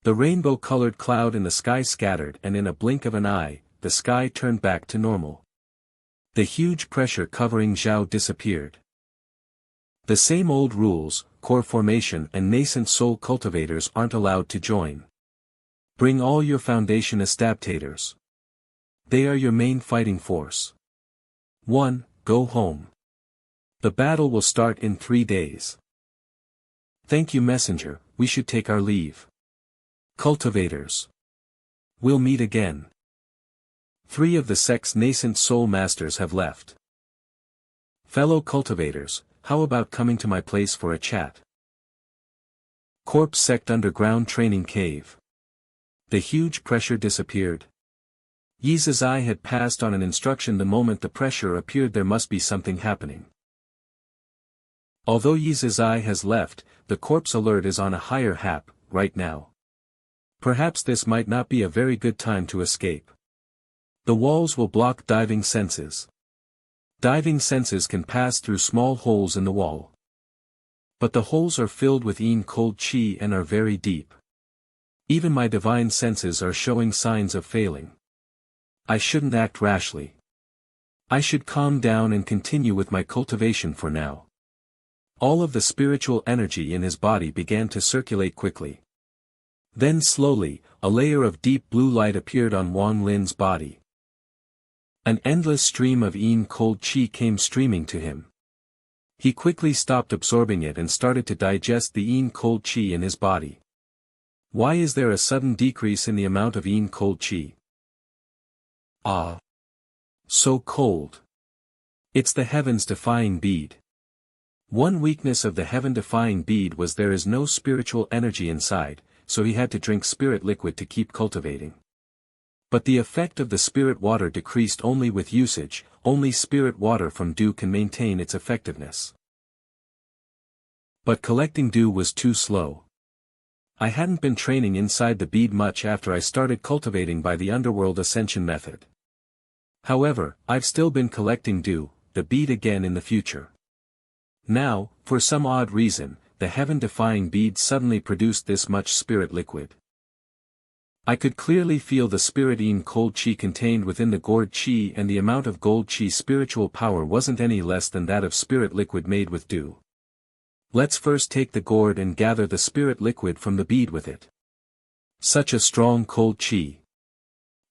The rainbow-colored cloud in the sky scattered and in a blink of an eye, the sky turned back to normal. The huge pressure covering Zhao disappeared. The same old rules, core formation and nascent soul cultivators aren't allowed to join. Bring all your foundation adaptators. They are your main fighting force. 1. Go home. The battle will start in 3 days. Thank you, Messenger, we should take our leave. Cultivators. We'll meet again. 3 of the sect's nascent soul masters have left. Fellow cultivators, how about coming to my place for a chat? Corpse Sect Underground Training Cave. The huge pressure disappeared. Yi Zizai had passed on an instruction the moment the pressure appeared there must be something happening. Although Yi Zizai has left, the corpse alert is on a higher hap, right now. Perhaps this might not be a very good time to escape. The walls will block diving senses. Diving senses can pass through small holes in the wall. But the holes are filled with cold chi and are very deep. Even my divine senses are showing signs of failing. I shouldn't act rashly. I should calm down and continue with my cultivation for now. All of the spiritual energy in his body began to circulate quickly. Then slowly, a layer of deep blue light appeared on Wang Lin's body. An endless stream of cold qi came streaming to him. He quickly stopped absorbing it and started to digest the cold qi in his body. Why is there a sudden decrease in the amount of cold qi? Ah! So cold. It's the heavens-defying bead. One weakness of the heaven-defying bead was there is no spiritual energy inside, so he had to drink spirit liquid to keep cultivating. But the effect of the spirit water decreased only with usage, only spirit water from dew can maintain its effectiveness. But collecting dew was too slow. I hadn't been training inside the bead much after I started cultivating by the underworld ascension method. However, I've still been collecting dew, the bead again in the future. Now, for some odd reason, the heaven-defying bead suddenly produced this much spirit liquid. I could clearly feel the spirit cold qi contained within the gourd qi, and the amount of gold qi spiritual power wasn't any less than that of spirit liquid made with dew. Let's first take the gourd and gather the spirit liquid from the bead with it. Such a strong cold qi.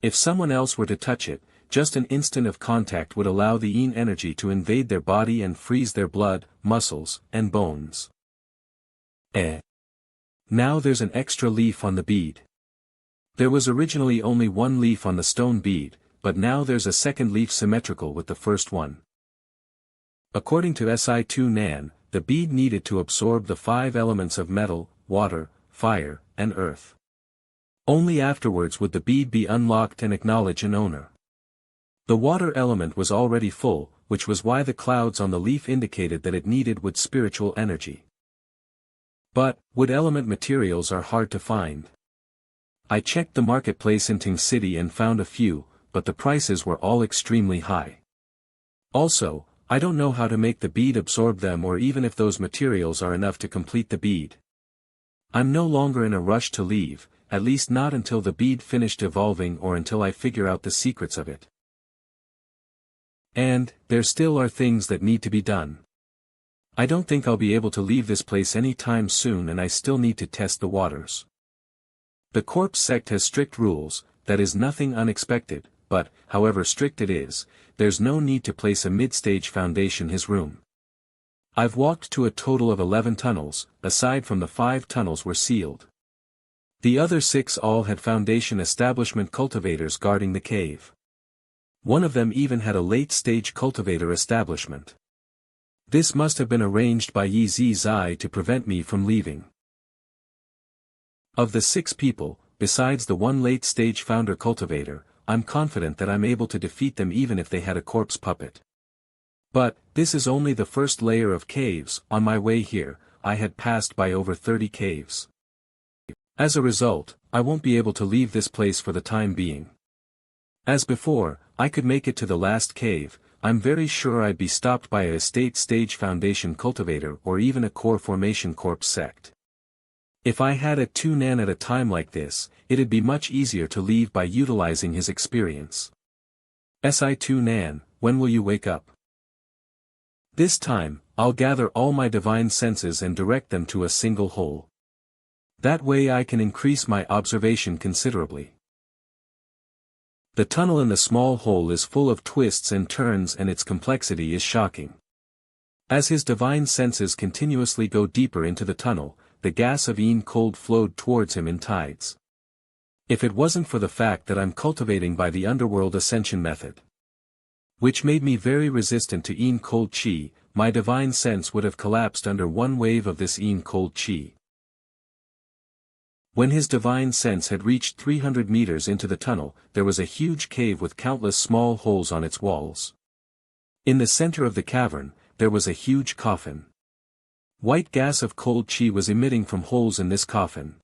If someone else were to touch it, just an instant of contact would allow the energy to invade their body and freeze their blood, muscles, and bones. Now there's an extra leaf on the bead. There was originally only one leaf on the stone bead, but now there's a second leaf symmetrical with the first one. According to Shi-2-nan, the bead needed to absorb the 5 elements of metal, water, fire, and earth. Only afterwards would the bead be unlocked and acknowledge an owner. The water element was already full, which was why the clouds on the leaf indicated that it needed wood spiritual energy. But, wood element materials are hard to find. I checked the marketplace in Ting City and found a few, but the prices were all extremely high. Also, I don't know how to make the bead absorb them or even if those materials are enough to complete the bead. I'm no longer in a rush to leave, at least not until the bead finished evolving or until I figure out the secrets of it. And, there still are things that need to be done. I don't think I'll be able to leave this place any time soon, and I still need to test the waters. The corpse sect has strict rules, that is nothing unexpected, but, however strict it is, there's no need to place a mid-stage foundation his room. I've walked to a total of 11 tunnels, aside from the 5 tunnels were sealed. The other 6 all had foundation establishment cultivators guarding the cave. One of them even had a late-stage cultivator establishment. This must have been arranged by Yi Zai to prevent me from leaving. Of the 6 people, besides the one late-stage founder cultivator, I'm confident that I'm able to defeat them even if they had a corpse puppet. But, this is only the first layer of caves. On my way here, I had passed by over 30 caves. As a result, I won't be able to leave this place for the time being. As before, I could make it to the last cave. I'm very sure I'd be stopped by a estate stage foundation cultivator or even a core formation corpse sect. If I had a 2-nan at a time like this, it'd be much easier to leave by utilizing his experience. Si-2-nan, when will you wake up? This time, I'll gather all my divine senses and direct them to a single hole. That way I can increase my observation considerably. The tunnel in the small hole is full of twists and turns, and its complexity is shocking. As his divine senses continuously go deeper into the tunnel, the gas of cold flowed towards him in tides. If it wasn't for the fact that I'm cultivating by the underworld ascension method, which made me very resistant to cold qi, my divine sense would have collapsed under one wave of this cold qi. When his divine sense had reached 300 meters into the tunnel, there was a huge cave with countless small holes on its walls. In the center of the cavern, there was a huge coffin. White gas of cold qi was emitting from holes in this coffin.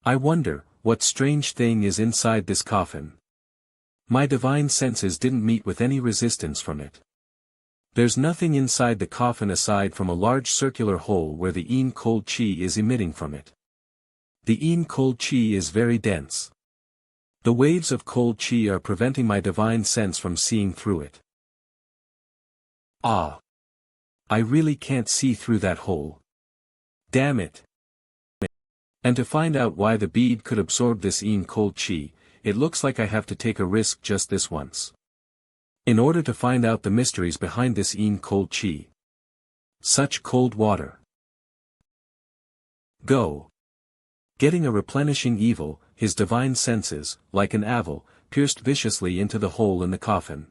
I wonder, what strange thing is inside this coffin? My divine senses didn't meet with any resistance from it. There's nothing inside the coffin aside from a large circular hole where the cold qi is emitting from it. The cold qi is very dense. The waves of cold chi are preventing my divine sense from seeing through it. Ah! I really can't see through that hole. Damn it! And to find out why the bead could absorb this cold chi, it looks like I have to take a risk just this once. In order to find out the mysteries behind this cold chi. Such cold water. Go. Getting a replenishing evil, his divine senses, like an awl, pierced viciously into the hole in the coffin.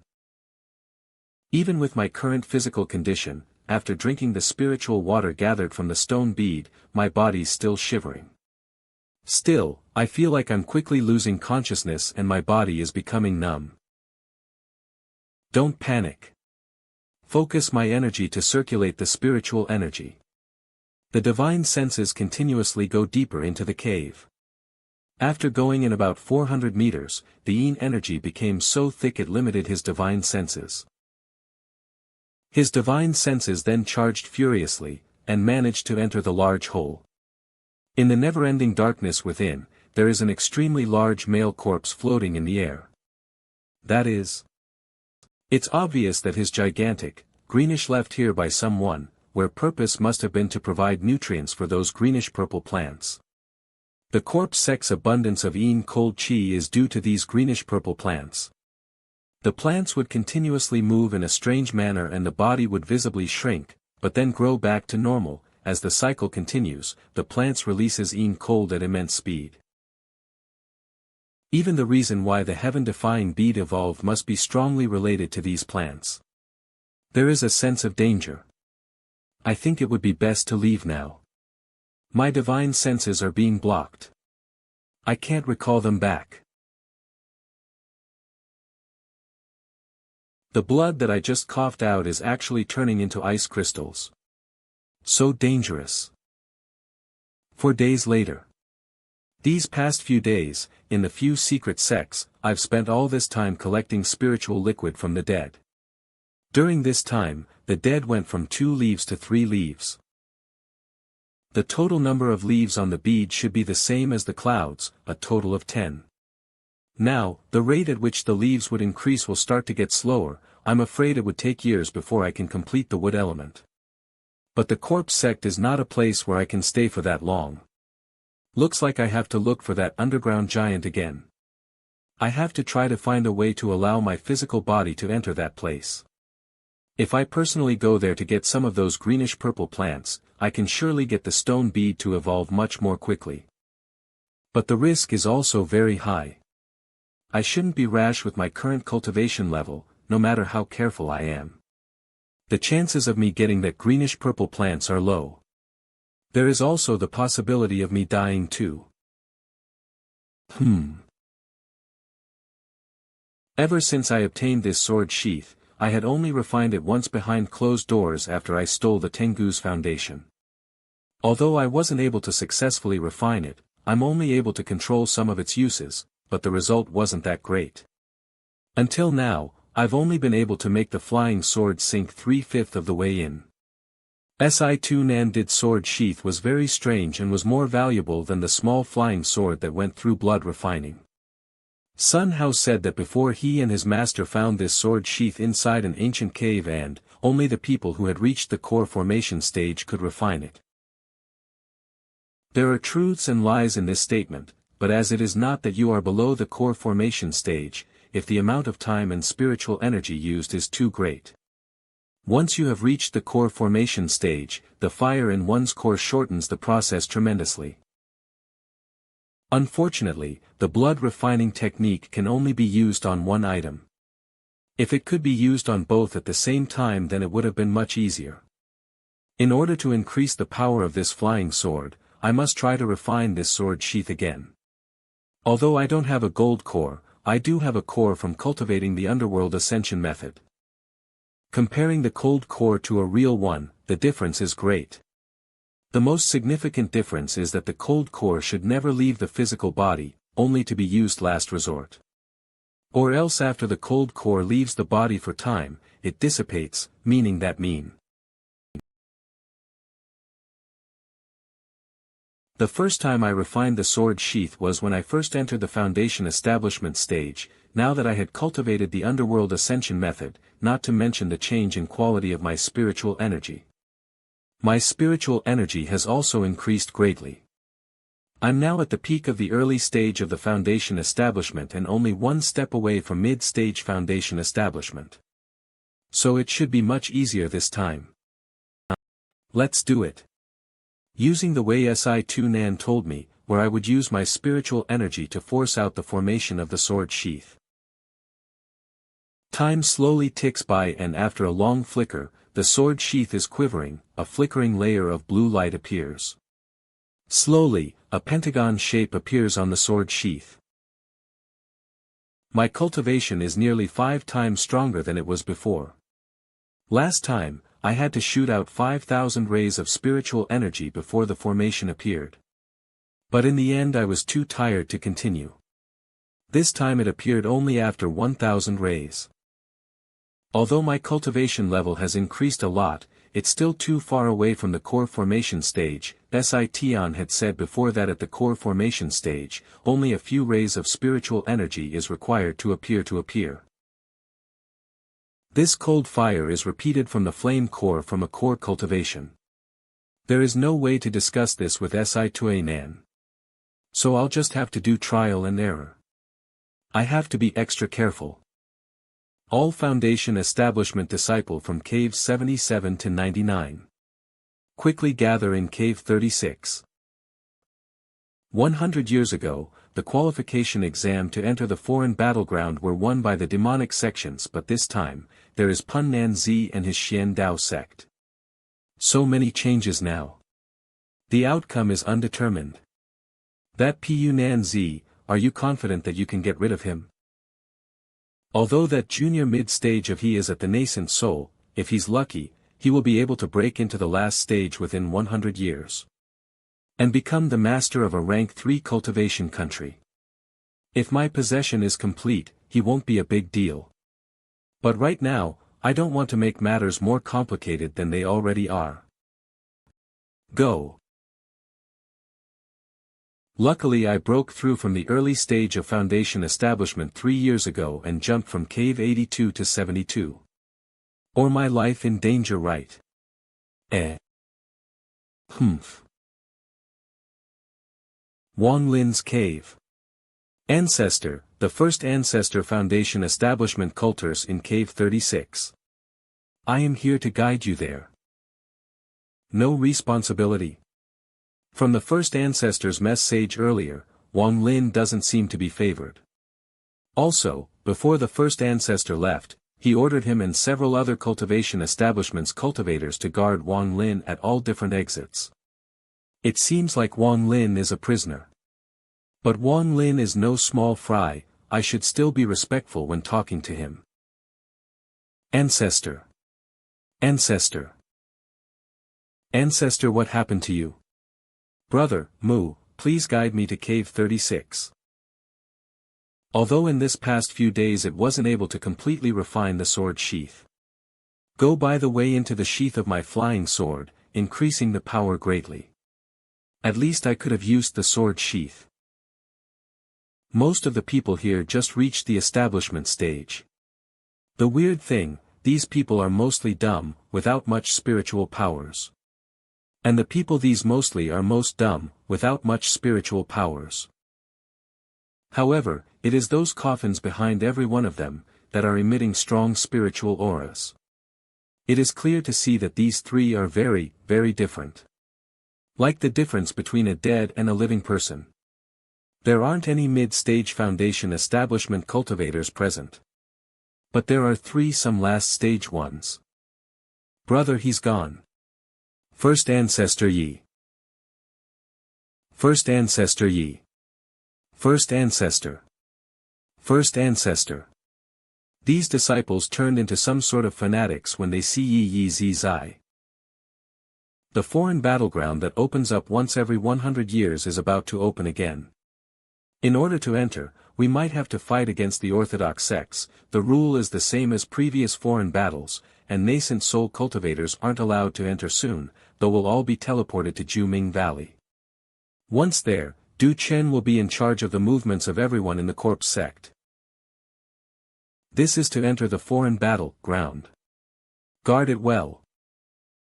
Even with my current physical condition, after drinking the spiritual water gathered from the stone bead, my body's still shivering. Still, I feel like I'm quickly losing consciousness and my body is becoming numb. Don't panic. Focus my energy to circulate the spiritual energy. The divine senses continuously go deeper into the cave. After going in about 400 meters, the yin energy became so thick it limited his divine senses. His divine senses then charged furiously, and managed to enter the large hole. In the never-ending darkness within, there is an extremely large male corpse floating in the air. That is. It's obvious that his gigantic, greenish left here by someone, where purpose must have been to provide nutrients for those greenish-purple plants. The corpse sect's abundance of cold chi is due to these greenish-purple plants. The plants would continuously move in a strange manner and the body would visibly shrink, but then grow back to normal. As the cycle continues, the plants releases cold at immense speed. Even the reason why the heaven-defying bead evolved must be strongly related to these plants. There is a sense of danger. I think it would be best to leave now. My divine senses are being blocked. I can't recall them back. The blood that I just coughed out is actually turning into ice crystals. So dangerous. 4 days later. These past few days, in the few secret sects, I've spent all this time collecting spiritual liquid from the dead. During this time, the dead went from 2 leaves to 3 leaves. The total number of leaves on the bead should be the same as the clouds, a total of 10. Now, the rate at which the leaves would increase will start to get slower. I'm afraid it would take years before I can complete the wood element. But the corpse sect is not a place where I can stay for that long. Looks like I have to look for that underground giant again. I have to try to find a way to allow my physical body to enter that place. If I personally go there to get some of those greenish-purple plants, I can surely get the stone bead to evolve much more quickly. But the risk is also very high. I shouldn't be rash with my current cultivation level, no matter how careful I am. The chances of me getting that greenish-purple plants are low. There is also the possibility of me dying too. Ever since I obtained this sword sheath, I had only refined it once behind closed doors after I stole the Tengu's foundation. Although I wasn't able to successfully refine it, I'm only able to control some of its uses, but the result wasn't that great. Until now, I've only been able to make the flying sword sink 3/5 of the way in. Si-2 sword sheath was very strange and was more valuable than the small flying sword that went through blood refining. Sun Hao said that before he and his master found this sword sheath inside an ancient cave and, only the people who had reached the core formation stage could refine it. There are truths and lies in this statement, but as it is not that you are below the core formation stage, if the amount of time and spiritual energy used is too great. Once you have reached the core formation stage, the fire in one's core shortens the process tremendously. Unfortunately, the blood refining technique can only be used on one item. If it could be used on both at the same time, then it would have been much easier. In order to increase the power of this flying sword, I must try to refine this sword sheath again. Although I don't have a gold core, I do have a core from cultivating the underworld ascension method. Comparing the cold core to a real one, the difference is great. The most significant difference is that the cold core should never leave the physical body, only to be used last resort. Or else after the cold core leaves the body for time, it dissipates, meaning that The first time I refined the sword sheath was when I first entered the foundation establishment stage, now that I had cultivated the underworld ascension method, not to mention the change in quality of my spiritual energy. My spiritual energy has also increased greatly. I'm now at the peak of the early stage of the foundation establishment and only one step away from mid-stage foundation establishment. So it should be much easier this time. Let's do it. Using the way Si Nan told me, where I would use my spiritual energy to force out the formation of the sword sheath. Time slowly ticks by and after a long flicker, the sword sheath is quivering, a flickering layer of blue light appears. Slowly, a pentagon shape appears on the sword sheath. My cultivation is nearly 5 times stronger than it was before. Last time, I had to shoot out 5,000 rays of spiritual energy before the formation appeared. But in the end I was too tired to continue. This time it appeared only after 1,000 rays. Although my cultivation level has increased a lot, it's still too far away from the core formation stage. Xian had said before that at the core formation stage, only a few rays of spiritual energy is required to appear. This cold fire is repeated from the flame core from a core cultivation. There is no way to discuss this with Si Nan. So I'll just have to do trial and error. I have to be extra careful. All Foundation Establishment disciple from Cave 77 to 99. Quickly gather in Cave 36. 100 years ago, the qualification exam to enter the foreign battleground were won by the demonic sections, but this time, there is Pun Nan Zi and his Xian Dao sect. So many changes now. The outcome is undetermined. That Pu Nan Zi, are you confident that you can get rid of him? Although that junior mid-stage of he is at the nascent soul, if he's lucky, he will be able to break into the last stage within 100 years. And become the master of a rank 3 cultivation country. If my possession is complete, he won't be a big deal. But right now, I don't want to make matters more complicated than they already are. Go. Luckily I broke through from the early stage of foundation establishment 3 years ago and jumped from cave 82 to 72. Or my life in danger, right? Humph. Wang Lin's cave. Ancestor, the first Ancestor Foundation establishment culters in Cave 36. I am here to guide you there. No responsibility. From the first Ancestor's message earlier, Wang Lin doesn't seem to be favored. Also, before the first Ancestor left, he ordered him and several other cultivation establishments' cultivators to guard Wang Lin at all different exits. It seems like Wang Lin is a prisoner. But Wang Lin is no small fry, I should still be respectful when talking to him. Ancestor. Ancestor. Ancestor, what happened to you? Brother, Mu, please guide me to Cave 36. Although in this past few days it wasn't able to completely refine the sword sheath. Go by the way into the sheath of my flying sword, increasing the power greatly. At least I could have used the sword sheath. Most of the people here just reached the establishment stage. The weird thing, these people are mostly dumb, without much spiritual powers. And the people these mostly are most dumb, without much spiritual powers. However, it is those coffins behind every one of them, that are emitting strong spiritual auras. It is clear to see that these three are very, very different. Like the difference between a dead and a living person. There aren't any mid-stage foundation establishment cultivators present. But there are some last stage ones. Brother, he's gone. First Ancestor Yi. First Ancestor Yi. First Ancestor. First Ancestor. These disciples turned into some sort of fanatics when they see Yi Zi Zai. The foreign battleground that opens up once every 100 years is about to open again. In order to enter, we might have to fight against the orthodox sects. The rule is the same as previous foreign battles, and nascent soul cultivators aren't allowed to enter soon, though we'll all be teleported to Juming Valley. Once there, Du Chen will be in charge of the movements of everyone in the corpse sect. This is to enter the foreign battleground. Guard it well.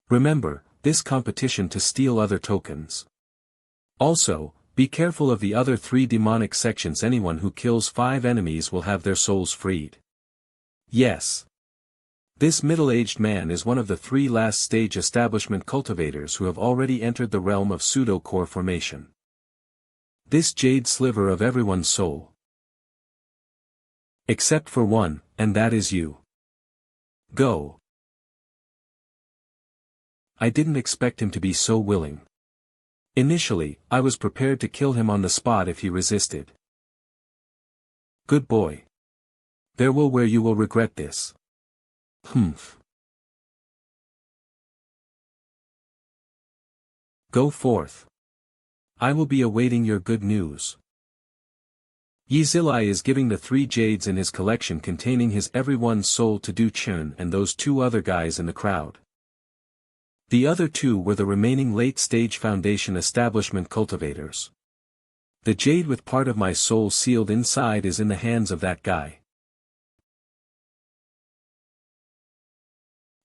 Remember, this competition to steal other tokens. Also, be careful of the other 3 demonic sections. Anyone who kills 5 enemies will have their souls freed. Yes. This middle-aged man is one of the 3 last-stage establishment cultivators who have already entered the realm of pseudo-core formation. This jade sliver of everyone's soul. Except for one, and that is you. Go. I didn't expect him to be so willing. Initially, I was prepared to kill him on the spot if he resisted. Good boy. There will where you will regret this. Humph. Go forth. I will be awaiting your good news. Yi Zilai is giving the 3 jades in his collection containing his everyone's soul to Du Chen and those 2 other guys in the crowd. The other 2 were the remaining late-stage foundation establishment cultivators. The jade with part of my soul sealed inside is in the hands of that guy.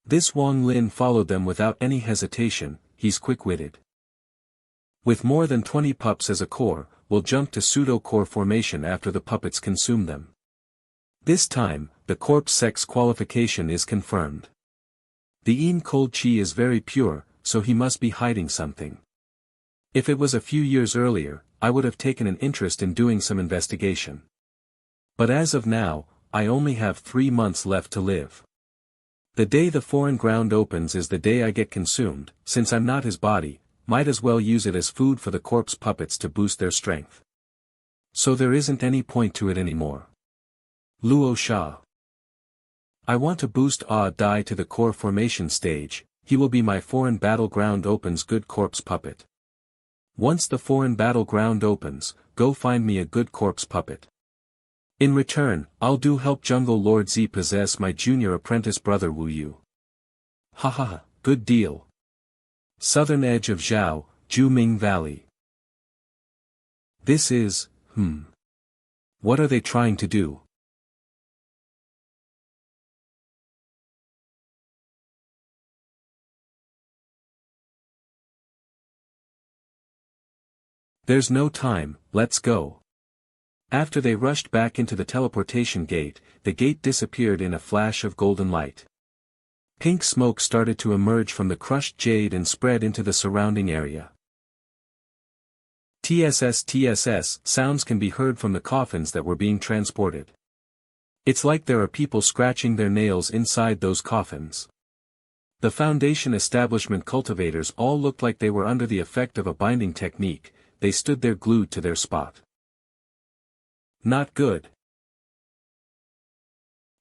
This Wang Lin followed them without any hesitation. He's quick-witted. With more than 20 pups as a core, we'll jump to pseudo-core formation after the puppets consume them. This time, the corpse sect's qualification is confirmed. The Yin cold chi is very pure, so he must be hiding something. If it was a few years earlier, I would have taken an interest in doing some investigation. But as of now, I only have 3 months left to live. The day the foreign ground opens is the day I get consumed. Since I'm not his body, might as well use it as food for the corpse puppets to boost their strength. So there isn't any point to it anymore. Luo Sha. I want to boost Dai to the core formation stage. He will be my foreign battleground opens good corpse puppet. Once the foreign battleground opens, go find me a good corpse puppet. In return, I'll do help Jungle Lord Z possess my junior apprentice brother Wu Yu. Haha, good deal. Southern edge of Zhao, Juming Valley. This is, What are they trying to do? There's no time, let's go. After they rushed back into the teleportation gate, the gate disappeared in a flash of golden light. Pink smoke started to emerge from the crushed jade and spread into the surrounding area. TSS sounds can be heard from the coffins that were being transported. It's like there are people scratching their nails inside those coffins. The Foundation establishment cultivators all looked like they were under the effect of a binding technique. They stood there glued to their spot. Not good.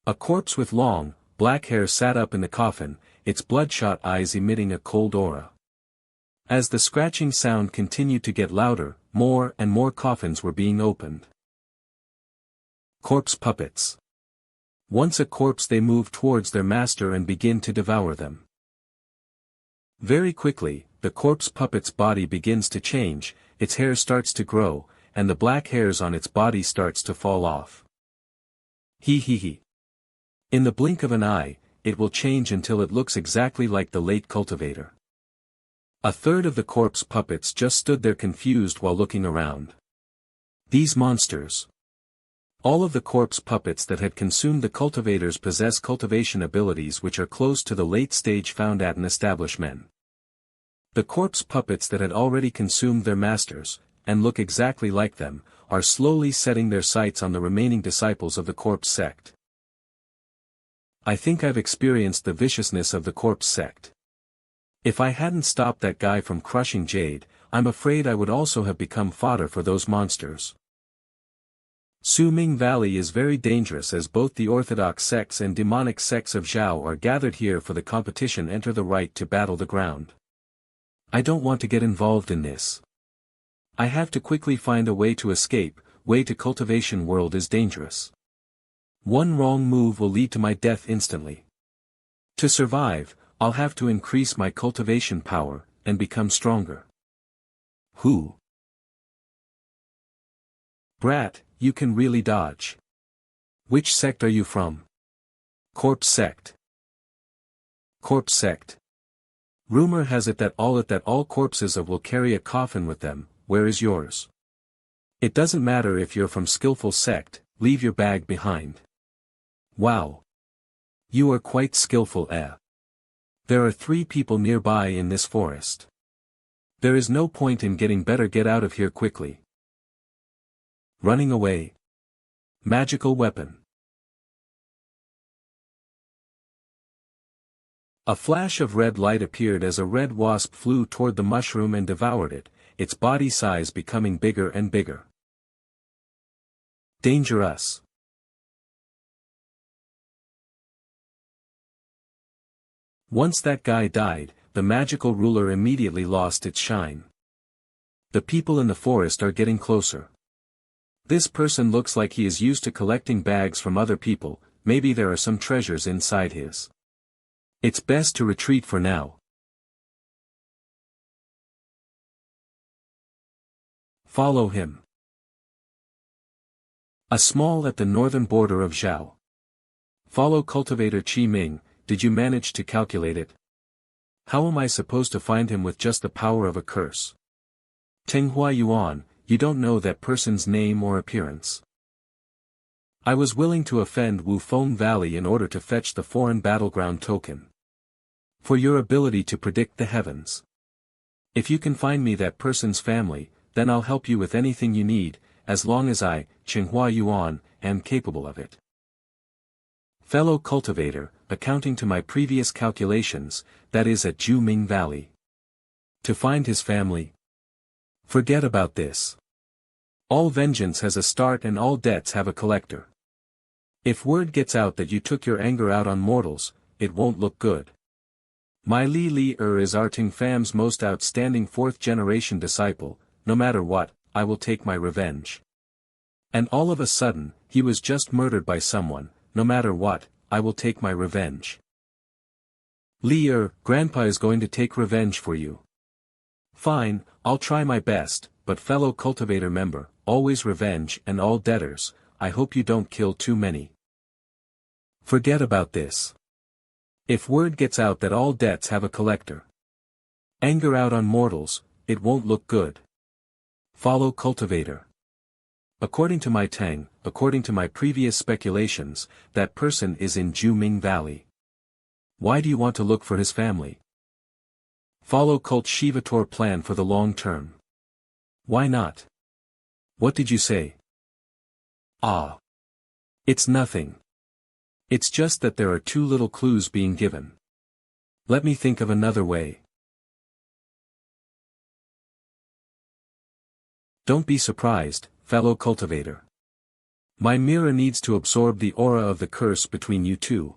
A corpse with long, black hair sat up in the coffin, its bloodshot eyes emitting a cold aura. As the scratching sound continued to get louder, more and more coffins were being opened. Corpse puppets. Once a corpse they move towards their master and begin to devour them. Very quickly, the corpse puppet's body begins to change, its hair starts to grow, and the black hairs on its body starts to fall off. He. In the blink of an eye, it will change until it looks exactly like the late cultivator. A third of the corpse puppets just stood there confused while looking around. These monsters. All of the corpse puppets that had consumed the cultivators possess cultivation abilities which are close to the late stage found at an establishment. The corpse puppets that had already consumed their masters, and look exactly like them, are slowly setting their sights on the remaining disciples of the corpse sect. I think I've experienced the viciousness of the corpse sect. If I hadn't stopped that guy from crushing Jade, I'm afraid I would also have become fodder for those monsters. Suming Valley is very dangerous as both the orthodox sects and demonic sects of Zhao are gathered here for the competition. Enter the right to battle the ground. I don't want to get involved in this. I have to quickly find a way to escape. Way to cultivation world is dangerous. One wrong move will lead to my death instantly. To survive, I'll have to increase my cultivation power, and become stronger. Who? Brat, you can really dodge. Which sect are you from? Corpse sect. Corpse sect. Rumor has it that all corpses will carry a coffin with them. Where is yours? It doesn't matter if you're from skillful sect, leave your bag behind. Wow. You are quite skillful, eh? There are 3 people nearby in this forest. There is no point in getting better, get out of here quickly. Running away. Magical weapon. A flash of red light appeared as a red wasp flew toward the mushroom and devoured it, its body size becoming bigger and bigger. Dangerous. Once that guy died, the magical ruler immediately lost its shine. The people in the forest are getting closer. This person looks like he is used to collecting bags from other people, maybe there are some treasures inside his. It's best to retreat for now. Follow him. A small at the northern border of Zhao. Follow cultivator Qi Ming. Did you manage to calculate it? How am I supposed to find him with just the power of a curse? Ting Hua Yuan, you don't know that person's name or appearance. I was willing to offend Wufeng Valley in order to fetch the foreign battleground token. For your ability to predict the heavens. If you can find me that person's family, then I'll help you with anything you need, as long as I, Qinghua Yuan, am capable of it. Fellow cultivator, accounting to my previous calculations, that is at Juming Valley. To find his family? Forget about this. All vengeance has a start and all debts have a collector. If word gets out that you took your anger out on mortals, it won't look good. My Li is our Ting fam's most outstanding 4th-generation disciple, no matter what, I will take my revenge. And all of a sudden, he was just murdered by someone, no matter what, I will take my revenge. Li Grandpa is going to take revenge for you. Fine, I'll try my best, but fellow cultivator member, always revenge and all debtors, I hope you don't kill too many. Forget about this. If word gets out that all debts have a collector. Anger out on mortals, it won't look good. Follow cultivator. According to my Tang, according to my previous speculations, that person is in Juming Valley. Why do you want to look for his family? Follow cult Shivator plan for the long term. Why not? What did you say? Ah. It's nothing. It's just that there are 2 little clues being given. Let me think of another way. Don't be surprised, fellow cultivator. My mirror needs to absorb the aura of the curse between you 2.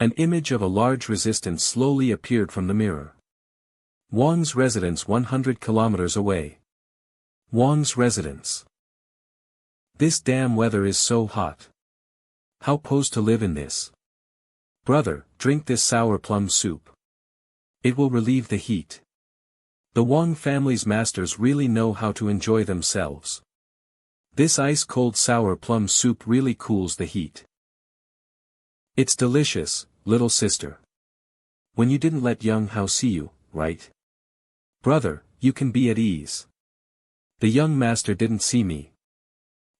An image of a large resistance slowly appeared from the mirror. Wang's residence 100 kilometers away. Wang's residence. This damn weather is so hot. How posed to live in this? Brother, drink this sour plum soup. It will relieve the heat. The Wang family's masters really know how to enjoy themselves. This ice-cold sour plum soup really cools the heat. It's delicious, little sister. When you didn't let young Hao see you, right? Brother, you can be at ease. The young master didn't see me.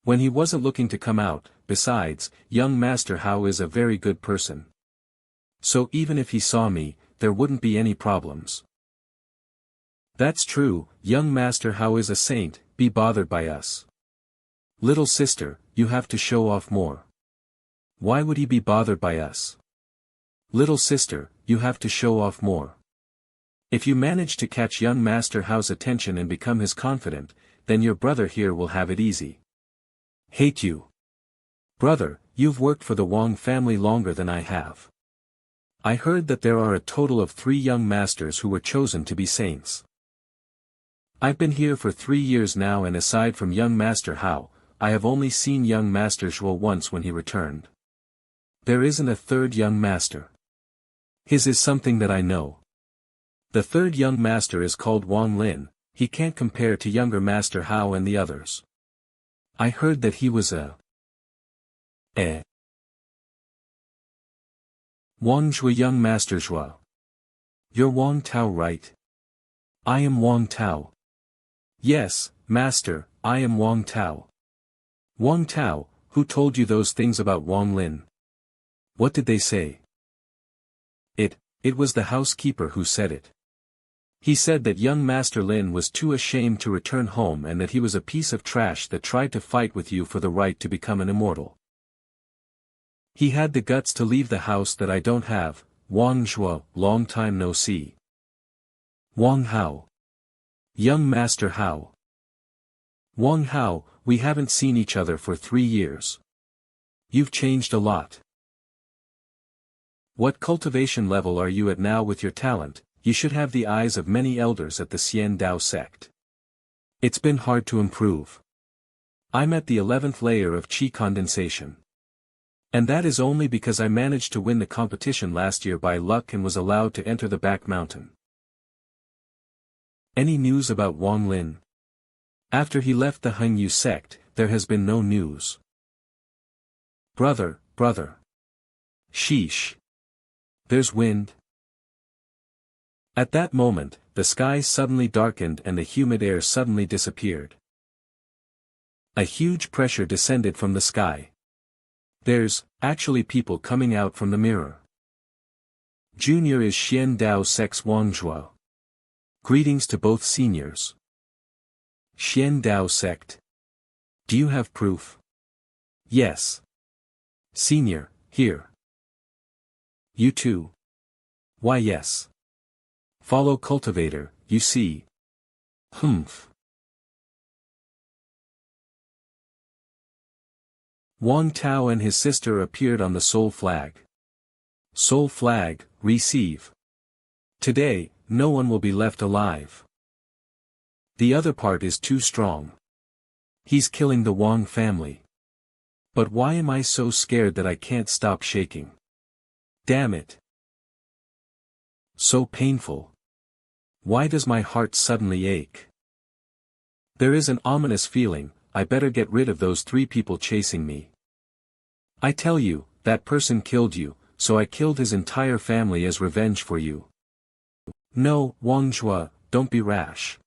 When he wasn't looking to come out, besides, young Master Hao is a very good person. So even if he saw me, there wouldn't be any problems. That's true, young Master Hao is a saint, be bothered by us. Little sister, you have to show off more. Why would he be bothered by us? Little sister, you have to show off more. If you manage to catch young Master Hao's attention and become his confidant, then your brother here will have it easy. Hate you. Brother, you've worked for the Wang family longer than I have. I heard that there are a total of 3 young masters who were chosen to be saints. I've been here for 3 years now, and aside from young Master Hao, I have only seen young Master Zhuo once when he returned. There isn't a 3rd young master. His is something that I know. The 3rd young master is called Wang Lin, he can't compare to younger Master Hao and the others. I heard that he was Wang Zhua, young Master Zhua. You're Wang Tao, right? I am Wang Tao. Yes, Master, I am Wang Tao. Wang Tao, who told you those things about Wang Lin? What did they say? It was the housekeeper who said it. He said that young Master Lin was too ashamed to return home and that he was a piece of trash that tried to fight with you for the right to become an immortal. He had the guts to leave the house that I don't have. Wang Zhua, long time no see. Wang Hao. Young Master Hao. Wang Hao, we haven't seen each other for 3 years. You've changed a lot. What cultivation level are you at now with your talent? You should have the eyes of many elders at the Xian Ni sect. It's been hard to improve. I'm at the 11th layer of qi condensation. And that is only because I managed to win the competition last year by luck and was allowed to enter the back mountain. Any news about Wang Lin? After he left the Heng Yue Sect, there has been no news. Brother. Sheesh. There's wind. At that moment, the sky suddenly darkened and the humid air suddenly disappeared. A huge pressure descended from the sky. There's, actually, people coming out from the mirror. Junior is Xian Ni Sect's Wang Zhua. Greetings to both seniors. Xian Ni Sect. Do you have proof? Yes. Senior, here. You too. Why yes. Follow Cultivator, you see. Humph. Wang Tao and his sister appeared on the Soul Flag. Soul Flag, receive. Today, no one will be left alive. The other part is too strong. He's killing the Wang family. But why am I so scared that I can't stop shaking? Damn it. So painful. Why does my heart suddenly ache? There is an ominous feeling. I better get rid of those 3 people chasing me. I tell you, that person killed you, so I killed his entire family as revenge for you. No, Wang Zhua, don't be rash.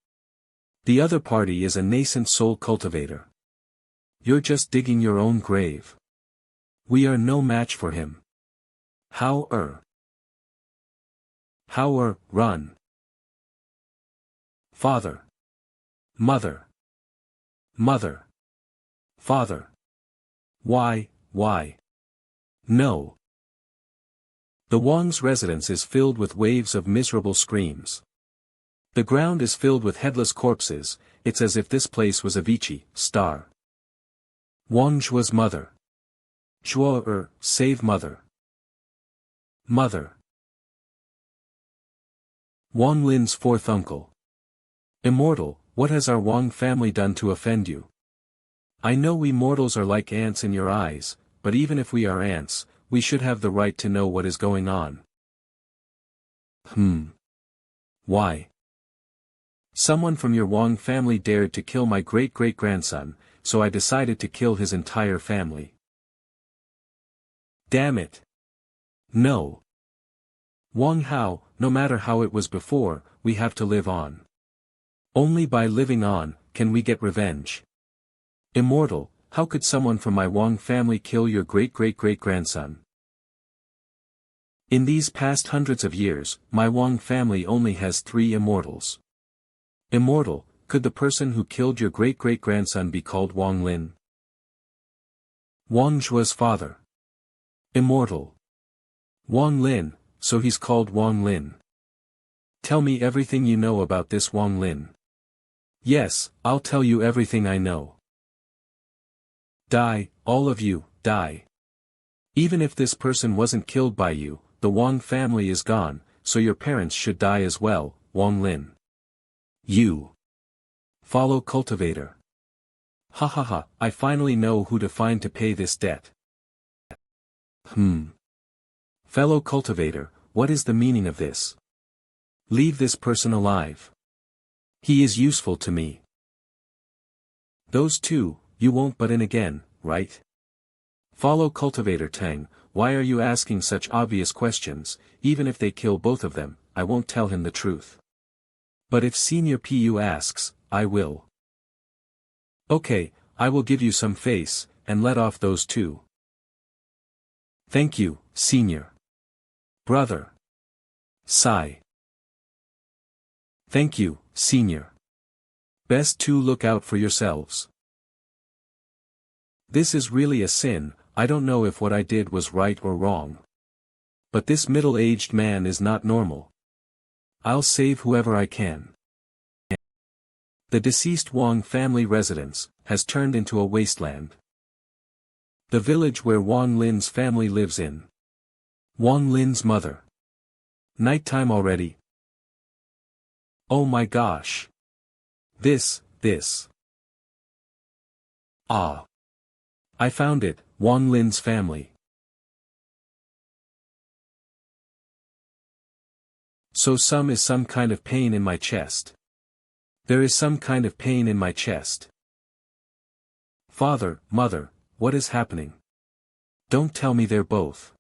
The other party is a nascent soul cultivator. You're just digging your own grave. We are no match for him. Run. Father. Mother. Father. Why? No. The Wang's residence is filled with waves of miserable screams. The ground is filled with headless corpses. It's as if this place was a Vici star. Wang Zhua's mother. Zhua, save mother. Mother. Wang Lin's 4th uncle. Immortal, what has our Wang family done to offend you? I know we mortals are like ants in your eyes, but even if we are ants, we should have the right to know what is going on. Why? Someone from your Wang family dared to kill my great-great-grandson, so I decided to kill his entire family. Damn it. No. Wang Hao, no matter how it was before, we have to live on. Only by living on, can we get revenge. Immortal, how could someone from my Wang family kill your great-great-great-grandson? In these past hundreds of years, my Wang family only has 3 immortals. Immortal, could the person who killed your great-great-grandson be called Wang Lin? Wang Zhua's father. Immortal. Wang Lin, so he's called Wang Lin. Tell me everything you know about this Wang Lin. Yes, I'll tell you everything I know. Die, all of you, die. Even if this person wasn't killed by you, the Wang family is gone, so your parents should die as well, Wang Lin. You. Follow Cultivator. I finally know who to find to pay this debt. Fellow Cultivator, what is the meaning of this? Leave this person alive. He is useful to me. Those two, you won't butt in again, right? Follow Cultivator Ting. Why are you asking such obvious questions? Even if they kill both of them, I won't tell him the truth. But if Senior Pu asks, I will. Okay, I will give you some face, and let off those two. Thank you, Senior. Brother. Sigh. Thank you, Senior. Best to look out for yourselves. This is really a sin. I don't know if what I did was right or wrong. But this middle-aged man is not normal. I'll save whoever I can. The deceased Wang family residence has turned into a wasteland. The village where Wang Lin's family lives in. Wang Lin's mother. Nighttime already. Oh my gosh. This. Ah. I found it, Wang Lin's family. So some kind of pain in my chest. There is some kind of pain in my chest. Father, mother, what is happening? Don't tell me they're both.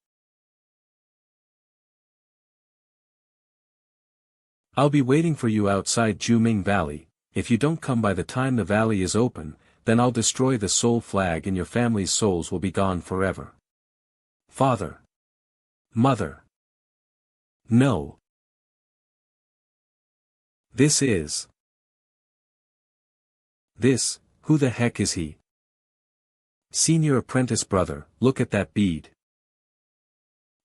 I'll be waiting for you outside Juming Valley. If you don't come by the time the valley is open, then I'll destroy the soul flag and your family's souls will be gone forever. Father. Mother. No. This, who the heck is he? Senior apprentice brother, look at that bead.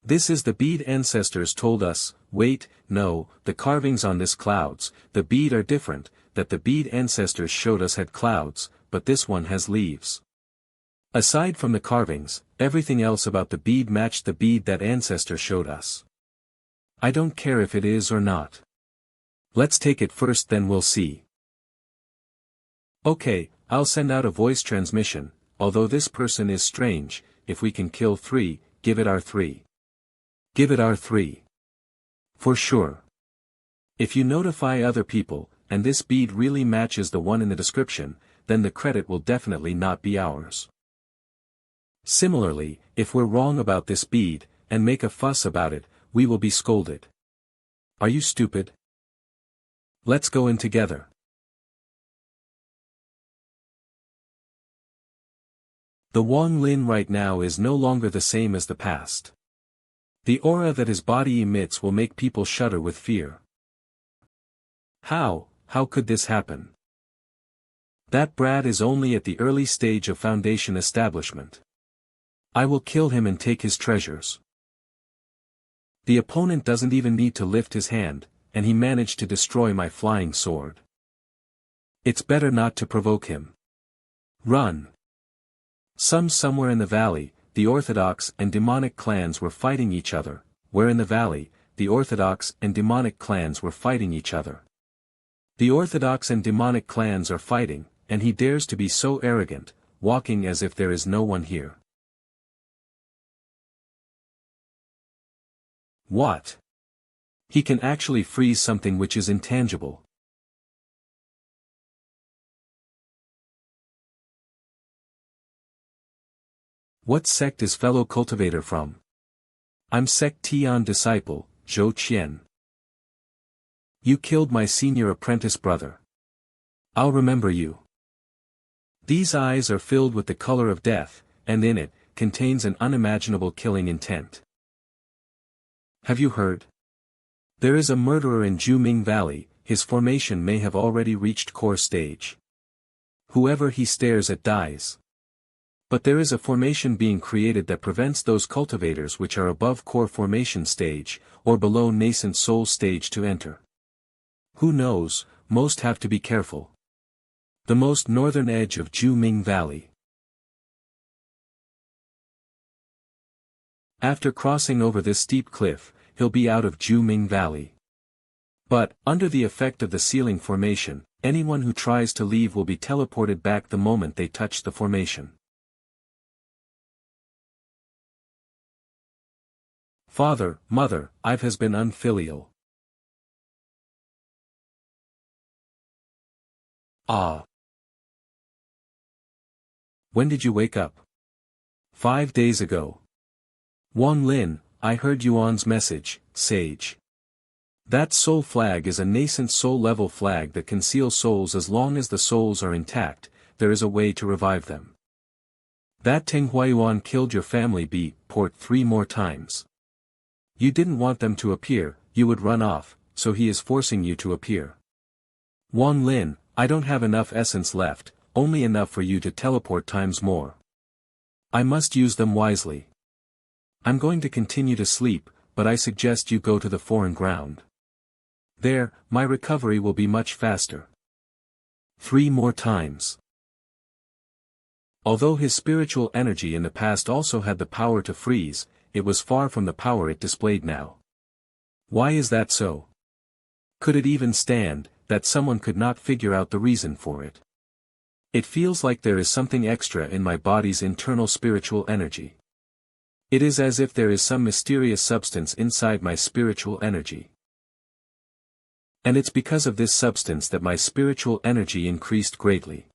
This is the bead ancestors told us. Wait, no, the carvings on this clouds, the bead are different, that the bead ancestors showed us had clouds, but this one has leaves. Aside from the carvings, everything else about the bead matched the bead that ancestor showed us. I don't care if it is or not. Let's take it first, then we'll see. Okay, I'll send out a voice transmission. Although this person is strange, if we can kill 3, give it our 3. Give it our 3. For sure. If you notify other people, and this bead really matches the one in the description, then the credit will definitely not be ours. Similarly, if we're wrong about this bead, and make a fuss about it, we will be scolded. Are you stupid? Let's go in together. The Wang Lin right now is no longer the same as the past. The aura that his body emits will make people shudder with fear. How could this happen? That brat is only at the early stage of foundation establishment. I will kill him and take his treasures. The opponent doesn't even need to lift his hand, and he managed to destroy my flying sword. It's better not to provoke him. Run. Somewhere in the valley, the Orthodox and demonic clans were fighting each other. Where in the valley, the Orthodox and demonic clans were fighting each other. The Orthodox and demonic clans are fighting, and he dares to be so arrogant, walking as if there is no one here. What? He can actually freeze something which is intangible. What sect is fellow cultivator from? I'm Sect Tian disciple, Zhou Qian. You killed my senior apprentice brother. I'll remember you. These eyes are filled with the color of death, and in it, contains an unimaginable killing intent. Have you heard? There is a murderer in Juming Valley, his formation may have already reached core stage. Whoever he stares at dies. But there is a formation being created that prevents those cultivators which are above core formation stage, or below nascent soul stage to enter. Who knows, most have to be careful. The most northern edge of Juming Valley. After crossing over this steep cliff, he'll be out of Juming Valley. But, under the effect of the ceiling formation, anyone who tries to leave will be teleported back the moment they touch the formation. Father, mother, I've has been unfilial. Ah. When did you wake up? 5 days ago. Wang Lin, I heard Yuan's message, sage. That soul flag is a nascent soul-level flag that can seal souls as long as the souls are intact. There is a way to revive them. That Ting Huayuan killed your family port 3 more times. You didn't want them to appear, you would run off, so he is forcing you to appear. Wang Lin, I don't have enough essence left, only enough for you to teleport times more. I must use them wisely. I'm going to continue to sleep, but I suggest you go to the foreign ground. There, my recovery will be much faster. 3 more times. Although his spiritual energy in the past also had the power to freeze, it was far from the power it displayed now. Why is that so? Could it even stand, that someone could not figure out the reason for it? It feels like there is something extra in my body's internal spiritual energy. It is as if there is some mysterious substance inside my spiritual energy. And it's because of this substance that my spiritual energy increased greatly.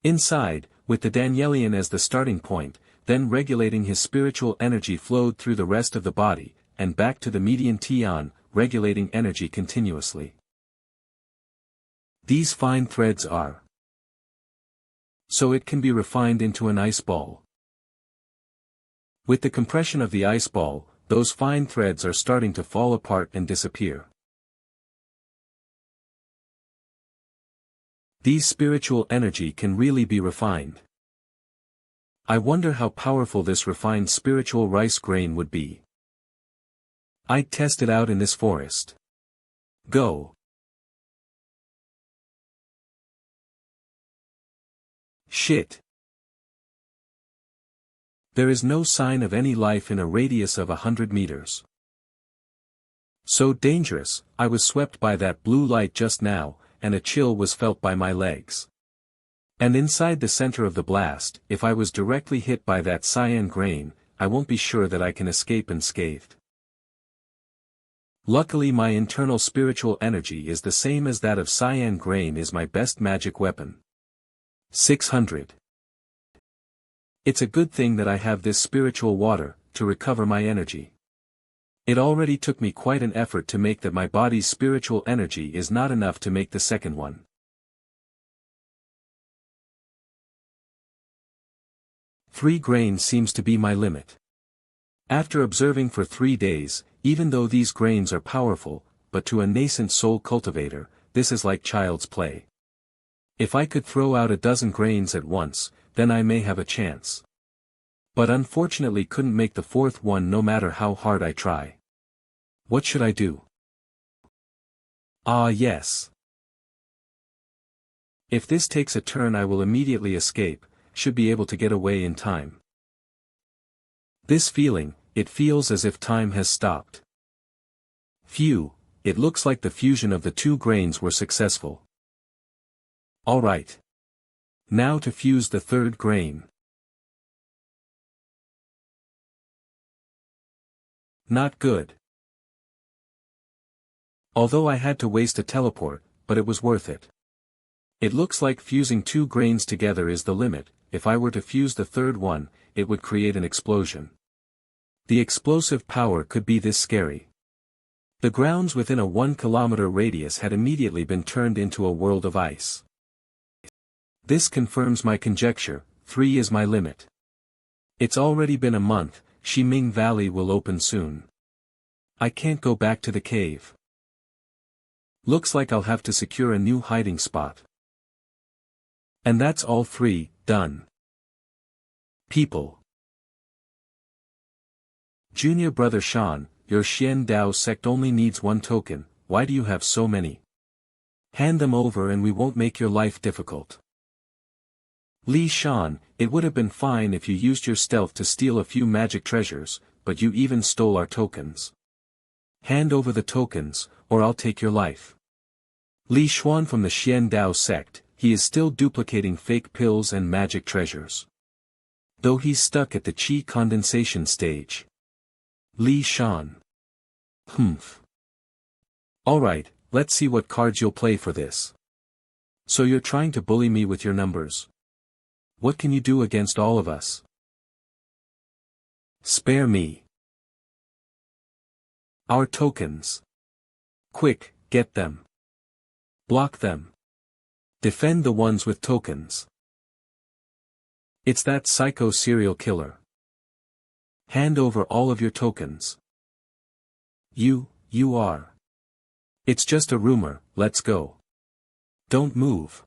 Inside, with the Danielian as the starting point, then regulating his spiritual energy flowed through the rest of the body, and back to the median Tian, regulating energy continuously. These fine threads are. So it can be refined into an ice ball. With the compression of the ice ball, those fine threads are starting to fall apart and disappear. These spiritual energy can really be refined. I wonder how powerful this refined spiritual rice grain would be. I'd test it out in this forest. Go. Shit. There is no sign of any life in a radius of 100 meters. So dangerous, I was swept by that blue light just now, and a chill was felt by my legs. And inside the center of the blast, if I was directly hit by that cyan grain, I won't be sure that I can escape unscathed. Luckily my internal spiritual energy is the same as that of cyan grain is my best magic weapon. 600. It's a good thing that I have this spiritual water, to recover my energy. It already took me quite an effort to make that my body's spiritual energy is not enough to make the second one. Three grains seems to be my limit. After observing for 3 days, even though these grains are powerful, but to a nascent soul cultivator, this is like child's play. If I could throw out 12 grains at once, then I may have a chance. But unfortunately couldn't make the 4th one no matter how hard I try. What should I do? Ah yes. If this takes a turn I will immediately escape, should be able to get away in time. This feeling, it feels as if time has stopped. Phew, it looks like the fusion of the 2 grains were successful. Alright. Now to fuse the 3rd grain. Not good. Although I had to waste a teleport, but it was worth it. It looks like fusing 2 grains together is the limit. If I were to fuse the 3rd one, it would create an explosion. The explosive power could be this scary. The grounds within a 1-kilometer radius had immediately been turned into a world of ice. This confirms my conjecture, 3 is my limit. It's already been a month, Shiming Valley will open soon. I can't go back to the cave. Looks like I'll have to secure a new hiding spot. And that's all 3, done. People. Junior brother Shan, your Xian Dao sect only needs 1 token, why do you have so many? Hand them over and we won't make your life difficult. Li Shan, it would have been fine if you used your stealth to steal a few magic treasures, but you even stole our tokens. Hand over the tokens, or I'll take your life. Li Xuan from the Xian Dao sect, he is still duplicating fake pills and magic treasures. Though he's stuck at the qi condensation stage. Li Shan. Humph. Alright, let's see what cards you'll play for this. So you're trying to bully me with your numbers. What can you do against all of us? Spare me. Our tokens. Quick, get them. Block them. Defend the ones with tokens. It's that psycho serial killer. Hand over all of your tokens. You are. It's just a rumor, let's go. Don't move.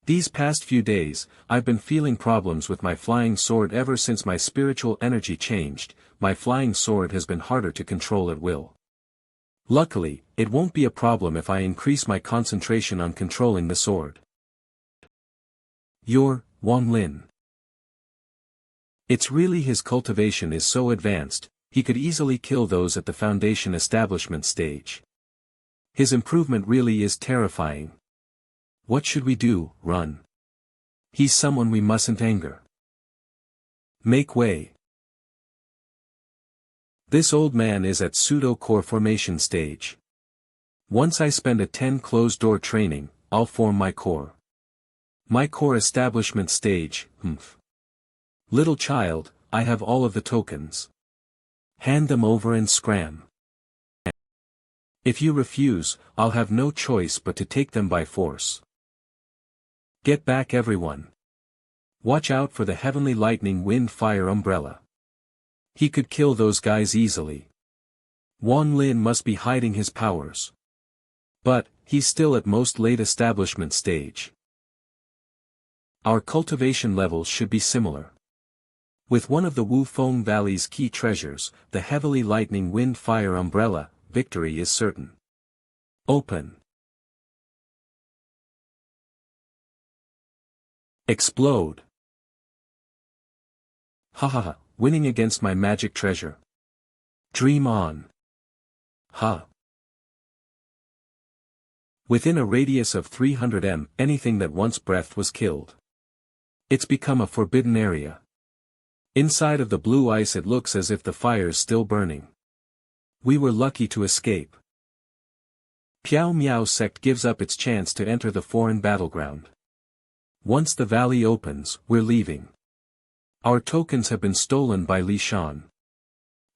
These past few days, I've been feeling problems with my flying sword ever since my spiritual energy changed. My flying sword has been harder to control at will. Luckily, it won't be a problem if I increase my concentration on controlling the sword. You're Wang Lin. It's really his cultivation is so advanced, he could easily kill those at the foundation establishment stage. His improvement really is terrifying. What should we do? Run. He's someone we mustn't anger. Make way. This old man is at pseudo-core formation stage. Once I spend a 10 closed-door training, I'll form my core. My core establishment stage, Little child, I have all of the tokens. Hand them over and scram. If you refuse, I'll have no choice but to take them by force. Get back everyone. Watch out for the heavenly lightning wind fire umbrella. He could kill those guys easily. Wang Lin must be hiding his powers. But, he's still at most late establishment stage. Our cultivation levels should be similar. With one of the Wufeng Valley's key treasures, the heavily lightning wind fire umbrella, victory is certain. Open. Explode. Hahaha, winning against my magic treasure. Dream on. Ha. Within a radius of 300 m, anything that once breathed was killed. It's become a forbidden area. Inside of the blue ice it looks as if the fire's still burning. We were lucky to escape. Heng Yue Sect gives up its chance to enter the foreign battleground. Once the valley opens, we're leaving. Our tokens have been stolen by Li Shan.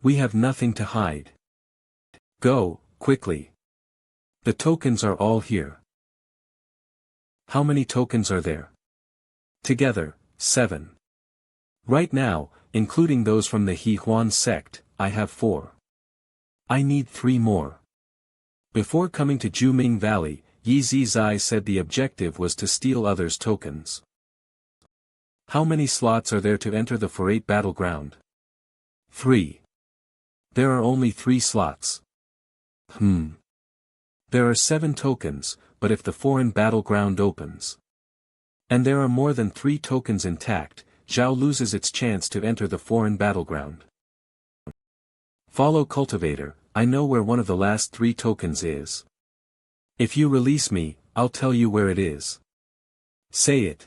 We have nothing to hide. Go, quickly. The tokens are all here. How many tokens are there? Together, 7. Right now, including those from the Heng Yue Sect, I have 4. I need 3 more. Before coming to Juming Valley, Yi Zizai said the objective was to steal others' tokens. How many slots are there to enter the Forate battleground? 3. There are only 3 slots. There are 7 tokens, but if the foreign battleground opens, and there are more than 3 tokens intact, Zhao loses its chance to enter the foreign battleground. Follow Cultivator, I know where one of the last 3 tokens is. If you release me, I'll tell you where it is. Say it.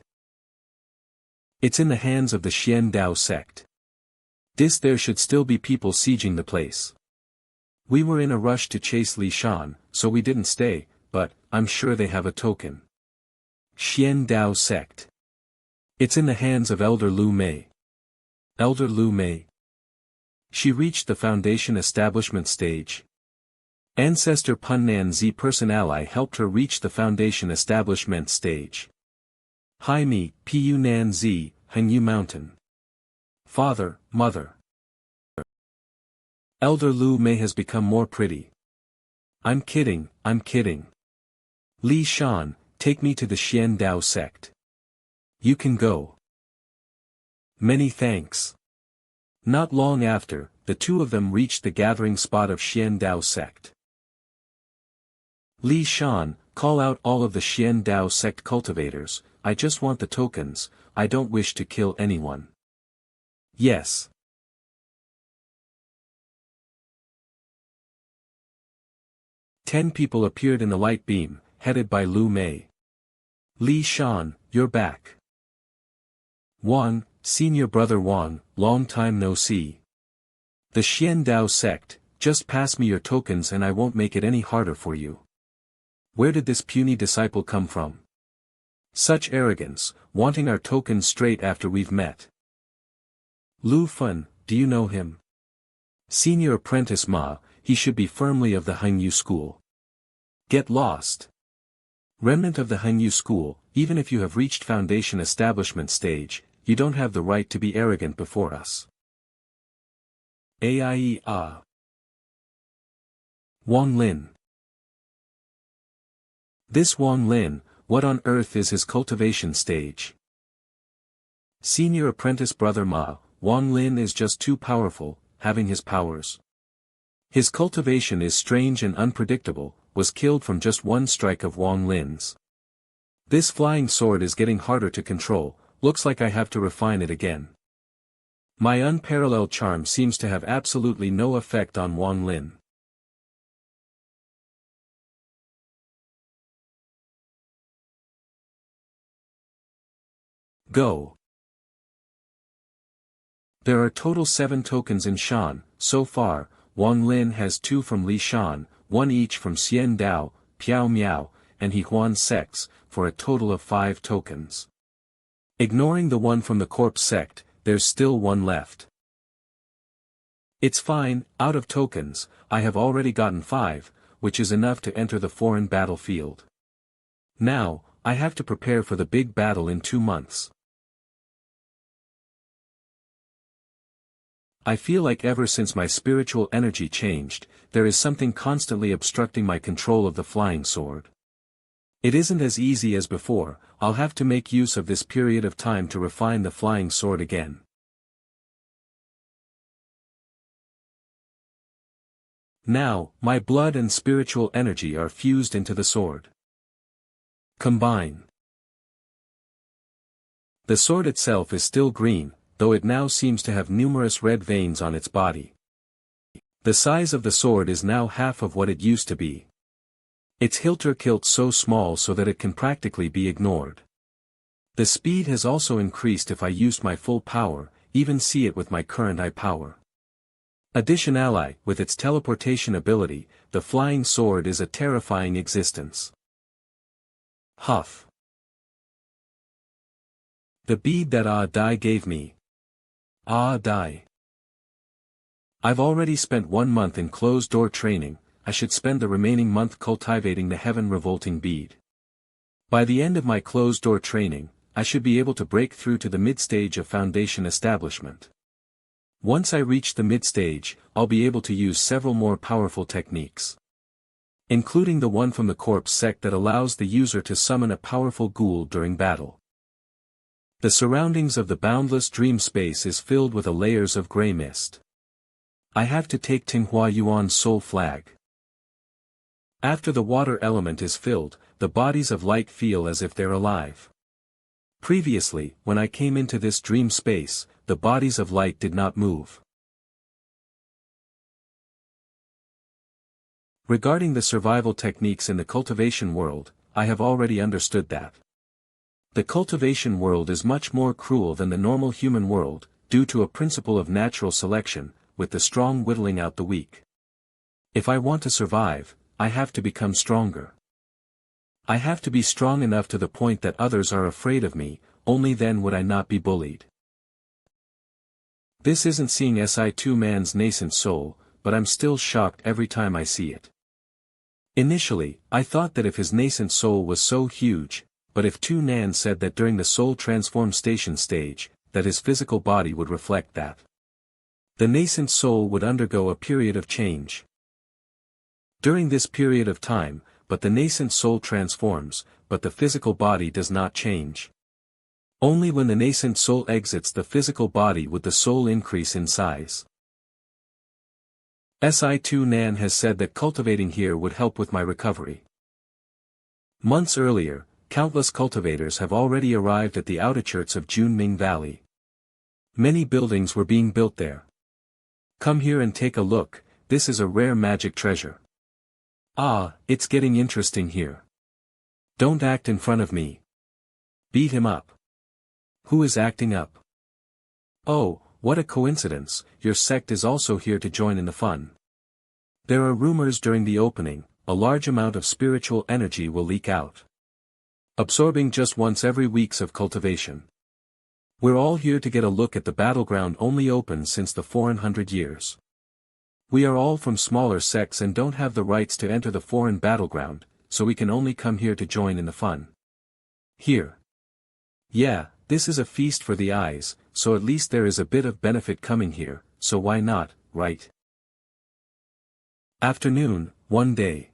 It's in the hands of the Xian Ni Sect. There should still be people sieging the place. We were in a rush to chase Li Shan, so we didn't stay, but, I'm sure they have a token. Xian Ni Sect. It's in the hands of Elder Lu Mei. Elder Lu Mei. She reached the Foundation establishment stage. Ancestor Punnan Z person ally helped her reach the Foundation establishment stage. Hi me, Pu Nan Z, Heng Yue Mountain. Father, Mother. Elder Lu Mei has become more pretty. I'm kidding. Li Shan, take me to the Xian Ni Sect. You can go. Many thanks. Not long after, the two of them reached the gathering spot of Xian Ni Sect. Li Shan, call out all of the Xian Ni Sect cultivators, I just want the tokens, I don't wish to kill anyone. Yes. Ten people appeared in the light beam, headed by Lu Mei. Li Shan, you're back. Wang, senior brother Wang, long time no see. The Xian Ni Sect, just pass me your tokens and I won't make it any harder for you. Where did this puny disciple come from? Such arrogance, wanting our tokens straight after we've met. Lu Fun, do you know him? Senior apprentice Ma, he should be firmly of the Heng Yue school. Get lost. Remnant of the Heng Yue school, even if you have reached foundation establishment stage, you don't have the right to be arrogant before us. AIE. Wang Lin. This Wang Lin, what on earth is his cultivation stage? Senior apprentice brother Ma, Wang Lin is just too powerful, having his powers. His cultivation is strange and unpredictable, was killed from just one strike of Wang Lin's. This flying sword is getting harder to control, looks like I have to refine it again. My unparalleled charm seems to have absolutely no effect on Wang Lin. Go. There are total 7 tokens in Shan, so far. Wang Lin has 2 from Li Shan, 1 each from Xian Dao, Piao Miao, and Heng Yue Sects, for a total of 5 tokens. Ignoring the one from the Corpse Sect, there's still 1 left. It's fine, out of tokens, I have already gotten 5, which is enough to enter the foreign battlefield. Now, I have to prepare for the big battle in 2 months. I feel like ever since my spiritual energy changed, there is something constantly obstructing my control of the flying sword. It isn't as easy as before, I'll have to make use of this period of time to refine the flying sword again. Now, my blood and spiritual energy are fused into the sword. Combine. The sword itself is still green, though it now seems to have numerous red veins on its body. The size of the sword is now half of what it used to be. Its hilt so small so that it can practically be ignored. The speed has also increased if I used my full power, even see it with my current eye power. Additionally, with its teleportation ability, the flying sword is a terrifying existence. Huff. The bead that Dai gave me. Dai. I've already spent 1 month in closed-door training, I should spend the remaining month cultivating the heaven-revolting bead. By the end of my closed-door training, I should be able to break through to the mid-stage of foundation establishment. Once I reach the mid-stage, I'll be able to use several more powerful techniques. Including the one from the Corpse Sect that allows the user to summon a powerful ghoul during battle. The surroundings of the boundless dream space is filled with layers of gray mist. I have to take Ting Yuan's soul flag. After the water element is filled, the bodies of light feel as if they're alive. Previously, when I came into this dream space, the bodies of light did not move. Regarding the survival techniques in the cultivation world, I have already understood that. The cultivation world is much more cruel than the normal human world, due to a principle of natural selection, with the strong whittling out the weak. If I want to survive, I have to become stronger. I have to be strong enough to the point that others are afraid of me, only then would I not be bullied. This isn't seeing Si2 man's nascent soul, but I'm still shocked every time I see it. Initially, I thought that if his nascent soul was so huge, but if Tu Nan said that during the soul transformation stage, that his physical body would reflect that. The nascent soul would undergo a period of change. During this period of time, but the nascent soul transforms, but the physical body does not change. Only when the nascent soul exits the physical body would the soul increase in size. Si2 Nan has said that cultivating here would help with my recovery. Months earlier, countless cultivators have already arrived at the outskirts of Junming Valley. Many buildings were being built there. Come here and take a look, this is a rare magic treasure. It's getting interesting here. Don't act in front of me. Beat him up. Who is acting up? Oh, what a coincidence, your sect is also here to join in the fun. There are rumors during the opening, a large amount of spiritual energy will leak out. Absorbing just once every weeks of cultivation. We're all here to get a look at the battleground only open since the 400 years. We are all from smaller sects and don't have the rights to enter the foreign battleground, so we can only come here to join in the fun. Here. Yeah, this is a feast for the eyes, so at least there is a bit of benefit coming here, so why not, right? Afternoon, one day.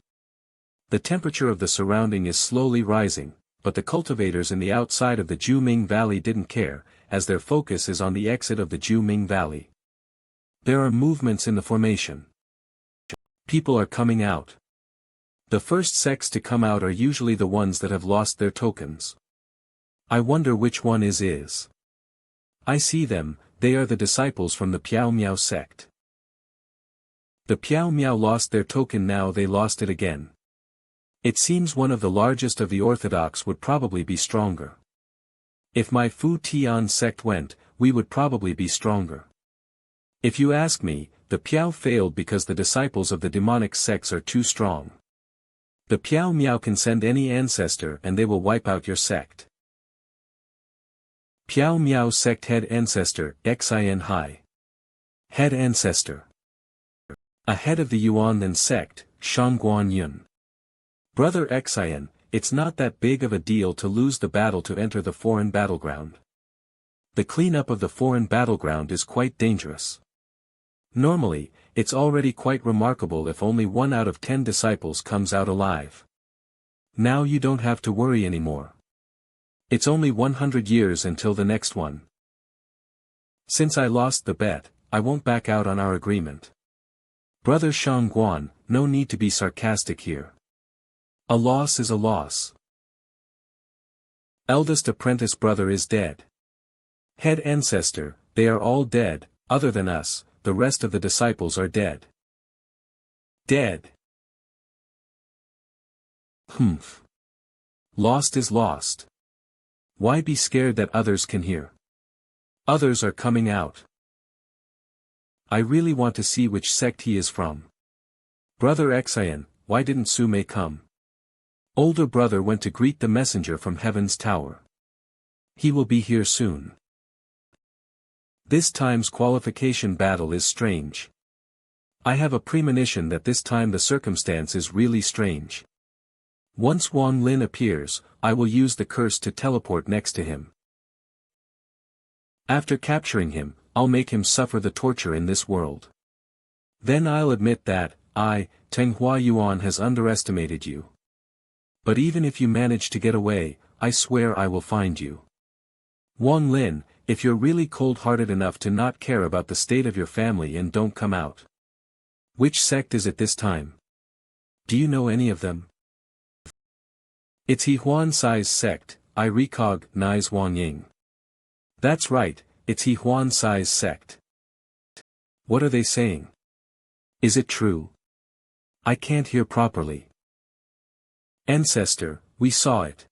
The temperature of the surrounding is slowly rising, but the cultivators in the outside of the Juming Valley didn't care, as their focus is on the exit of the Juming Valley. There are movements in the formation. People are coming out. The first sects to come out are usually the ones that have lost their tokens. I wonder which one is. I see them, they are the disciples from the Piao Miao sect. The Piao Miao lost their token, now they lost it again. It seems one of the largest of the orthodox would probably be stronger. If my Fu Tian sect went, we would probably be stronger. If you ask me, the Piao failed because the disciples of the demonic sects are too strong. The Piao Miao can send any ancestor and they will wipe out your sect. Piao Miao sect head ancestor, Xian Hai. Head ancestor. A head of the Yuan Lin sect, Shangguan Yun. Brother Xian, it's not that big of a deal to lose the battle to enter the foreign battleground. The cleanup of the foreign battleground is quite dangerous. Normally, it's already quite remarkable if only 1 out of 10 disciples comes out alive. Now you don't have to worry anymore. It's only 100 years until the next one. Since I lost the bet, I won't back out on our agreement. Brother Shangguan, no need to be sarcastic here. A loss is a loss. Eldest apprentice brother is dead. Head ancestor, they are all dead, other than us, the rest of the disciples are dead. Dead. Humph. Lost is lost. Why be scared that others can hear? Others are coming out. I really want to see which sect he is from. Brother Xian, why didn't Sume come? Older brother went to greet the messenger from Heaven's Tower. He will be here soon. This time's qualification battle is strange. I have a premonition that this time the circumstance is really strange. Once Wang Lin appears, I will use the curse to teleport next to him. After capturing him, I'll make him suffer the torture in this world. Then I'll admit that, Ting Hua Yuan has underestimated you. But even if you manage to get away, I swear I will find you. Wang Lin, if you're really cold-hearted enough to not care about the state of your family and don't come out. Which sect is it this time? Do you know any of them? It's He Huan Sai's sect, I recognize Wang Ying. That's right, it's He Huan Sai's sect. What are they saying? Is it true? I can't hear properly. Ancestor, we saw it.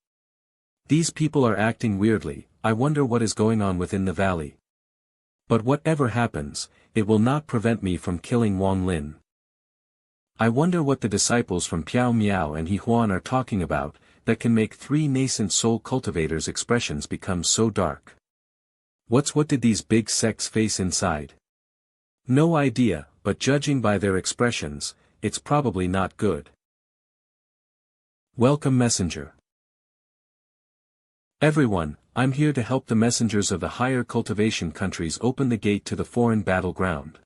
These people are acting weirdly, I wonder what is going on within the valley. But whatever happens, it will not prevent me from killing Wang Lin. I wonder what the disciples from Piao Miao and He Huan are talking about, that can make 3 nascent soul cultivators' expressions become so dark. What did these big sects face inside? No idea, but judging by their expressions, it's probably not good. Welcome messenger. Everyone, I'm here to help the messengers of the higher cultivation countries open the gate to the foreign battleground.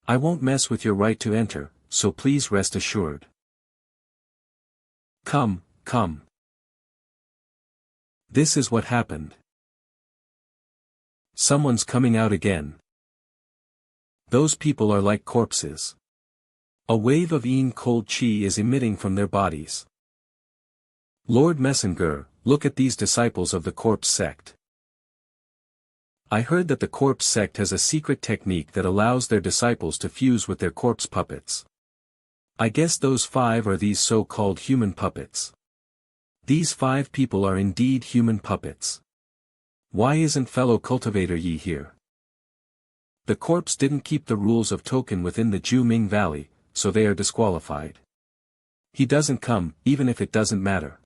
I won't mess with your right to enter, so please rest assured. Come. This is what happened. Someone's coming out again. Those people are like corpses. A wave of cold chi is emitting from their bodies. Lord Messenger, look at these disciples of the corpse sect. I heard that the corpse sect has a secret technique that allows their disciples to fuse with their corpse puppets. I guess those 5 are these so-called human puppets. These 5 people are indeed human puppets. Why isn't fellow cultivator Yi here? The corpse didn't keep the rules of token within the Juming Valley, so they are disqualified. He doesn't come, even if it doesn't matter.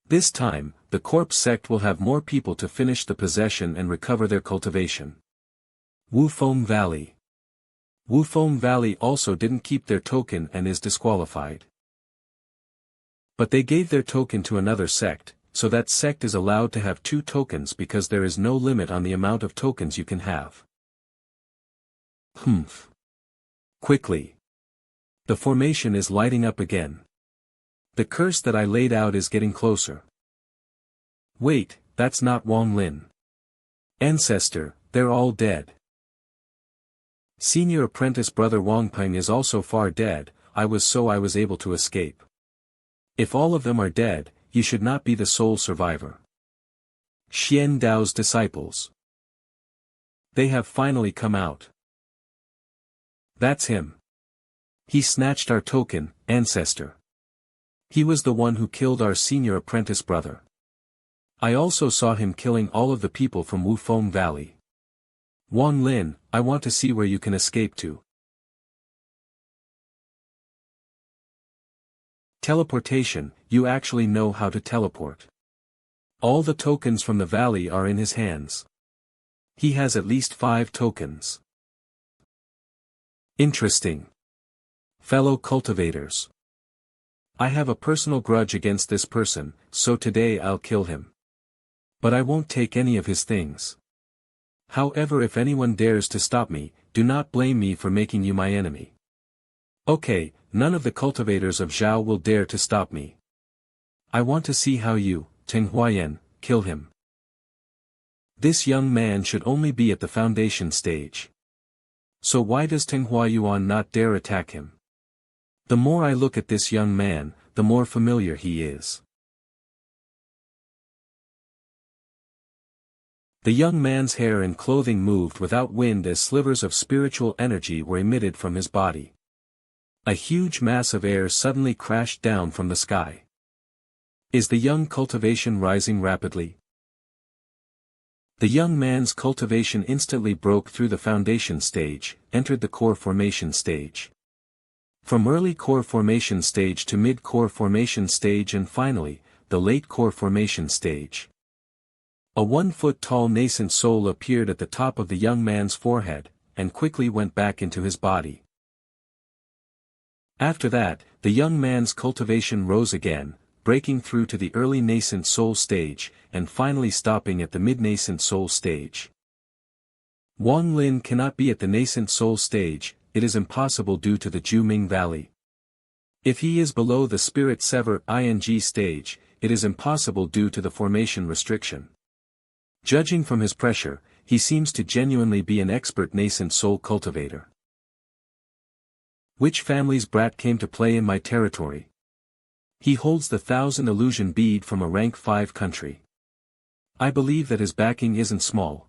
This time, the corpse sect will have more people to finish the possession and recover their cultivation. Wufeng Valley. Wufeng Valley also didn't keep their token and is disqualified. But they gave their token to another sect, so that sect is allowed to have 2 tokens because there is no limit on the amount of tokens you can have. Humph. Quickly. The formation is lighting up again. The curse that I laid out is getting closer. Wait, that's not Wang Lin. Ancestor, they're all dead. Senior apprentice brother Wang Peng is also far dead, I was able to escape. If all of them are dead, you should not be the sole survivor. Xian Dao's disciples. They have finally come out. That's him. He snatched our token, ancestor. He was the one who killed our senior apprentice brother. I also saw him killing all of the people from Wufeng Valley. Wang Lin, I want to see where you can escape to. Teleportation, you actually know how to teleport. All the tokens from the valley are in his hands. He has at least 5 tokens. Interesting. Fellow cultivators. I have a personal grudge against this person, so today I'll kill him. But I won't take any of his things. However, if anyone dares to stop me, do not blame me for making you my enemy. Okay, none of the cultivators of Zhao will dare to stop me. I want to see how you, Ting Huayan, kill him. This young man should only be at the foundation stage. So why does Ting Huayuan not dare attack him? The more I look at this young man, the more familiar he is. The young man's hair and clothing moved without wind as slivers of spiritual energy were emitted from his body. A huge mass of air suddenly crashed down from the sky. Is the young cultivation rising rapidly? The young man's cultivation instantly broke through the foundation stage, entered the core formation stage. From early core formation stage to mid-core formation stage and finally, the late core formation stage. A 1-foot-tall nascent soul appeared at the top of the young man's forehead, and quickly went back into his body. After that, the young man's cultivation rose again, breaking through to the early nascent soul stage, and finally stopping at the mid-nascent soul stage. Wang Lin cannot be at the nascent soul stage, it is impossible due to the Juming Valley. If he is below the spirit sever ing stage, it is impossible due to the formation restriction. Judging from his pressure, he seems to genuinely be an expert nascent soul cultivator. Which family's brat came to play in my territory? He holds the 1,000 illusion bead from a rank 5 country. I believe that his backing isn't small.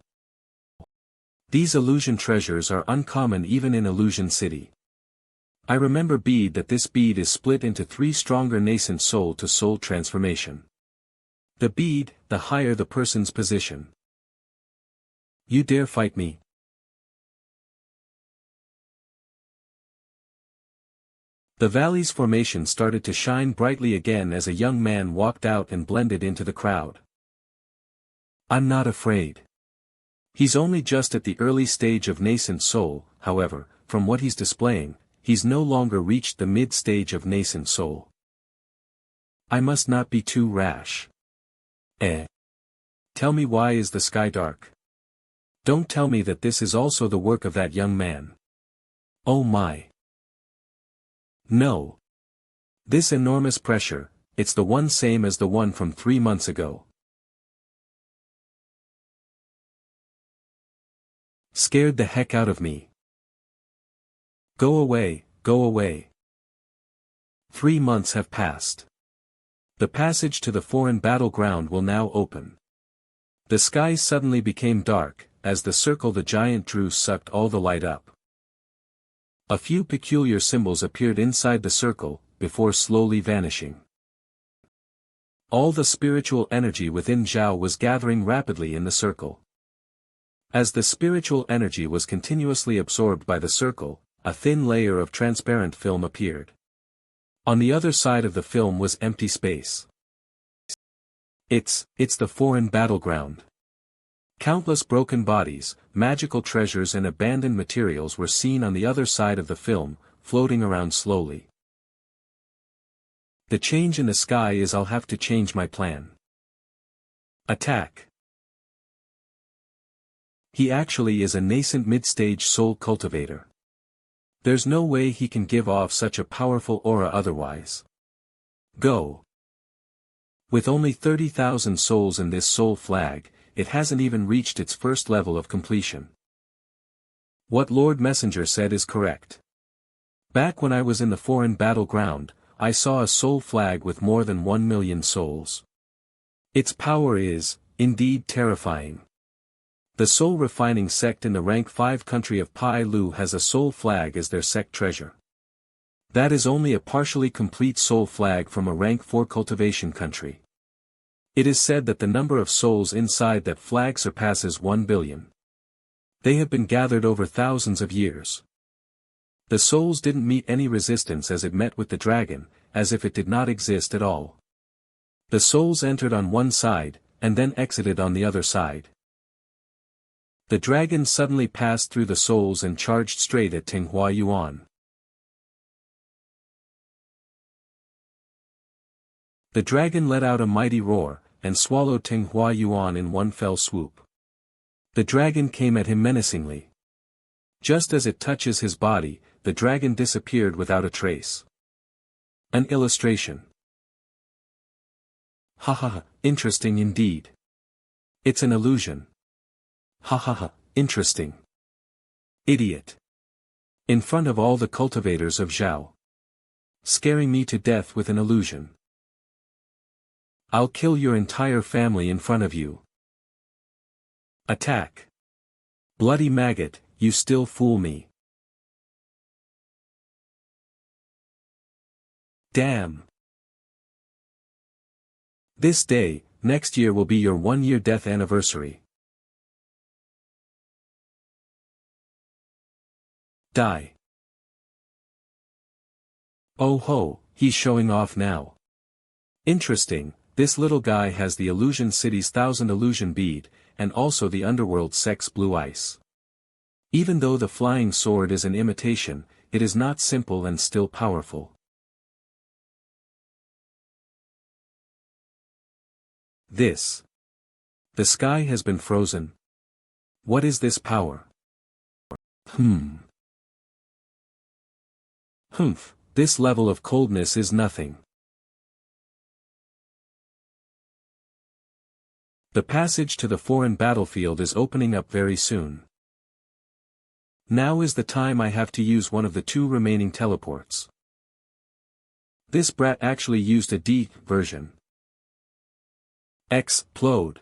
These illusion treasures are uncommon even in Illusion City. I remember bead that this bead is split into 3 stronger nascent soul to soul transformation. The bead, the higher the person's position. You dare fight me? The valley's formation started to shine brightly again as a young man walked out and blended into the crowd. I'm not afraid. He's only just at the early stage of nascent soul, however, from what he's displaying, he's no longer reached the mid-stage of nascent soul. I must not be too rash. Tell me, why is the sky dark? Don't tell me that this is also the work of that young man. Oh my. No. This enormous pressure, it's the one same as the one from 3 months ago. Scared the heck out of me. Go away, go away. 3 months have passed. The passage to the foreign battleground will now open. The sky suddenly became dark, as the circle the giant drew sucked all the light up. A few peculiar symbols appeared inside the circle, before slowly vanishing. All the spiritual energy within Zhao was gathering rapidly in the circle. As the spiritual energy was continuously absorbed by the circle, a thin layer of transparent film appeared. On the other side of the film was empty space. It's the foreign battleground. Countless broken bodies, magical treasures and abandoned materials were seen on the other side of the film, floating around slowly. The change in the sky is I'll have to change my plan. Attack. He actually is a nascent mid-stage soul cultivator. There's no way he can give off such a powerful aura otherwise. Go. With only 30,000 souls in this soul flag, it hasn't even reached its first level of completion. What Lord Messenger said is correct. Back when I was in the foreign battleground, I saw a soul flag with more than 1 million souls. Its power is, indeed terrifying. The soul refining sect in the rank 5 country of Pai Lu has a soul flag as their sect treasure. That is only a partially complete soul flag from a rank 4 cultivation country. It is said that the number of souls inside that flag surpasses 1 billion. They have been gathered over thousands of years. The souls didn't meet any resistance as it met with the dragon, as if it did not exist at all. The souls entered on one side, and then exited on the other side. The dragon suddenly passed through the souls and charged straight at Ting Yuan. The dragon let out a mighty roar, and swallowed Ting Yuan in one fell swoop. The dragon came at him menacingly. Just as it touches his body, the dragon disappeared without a trace. An illustration. Haha, interesting indeed. It's an illusion. Hahaha, interesting. Idiot. In front of all the cultivators of Zhao. Scaring me to death with an illusion. I'll kill your entire family in front of you. Attack. Bloody maggot, you still fool me. Damn. This day, next year will be your 1-year death anniversary. Die. Oh ho, he's showing off now. Interesting, this little guy has the Illusion City's 1000 illusion bead, and also the Underworld Sect's blue ice. Even though the flying sword is an imitation, it is not simple and still powerful. This. The sky has been frozen. What is this power? Humph, this level of coldness is nothing. The passage to the foreign battlefield is opening up very soon. Now is the time I have to use one of the 2 remaining teleports. This brat actually used a D version. Explode.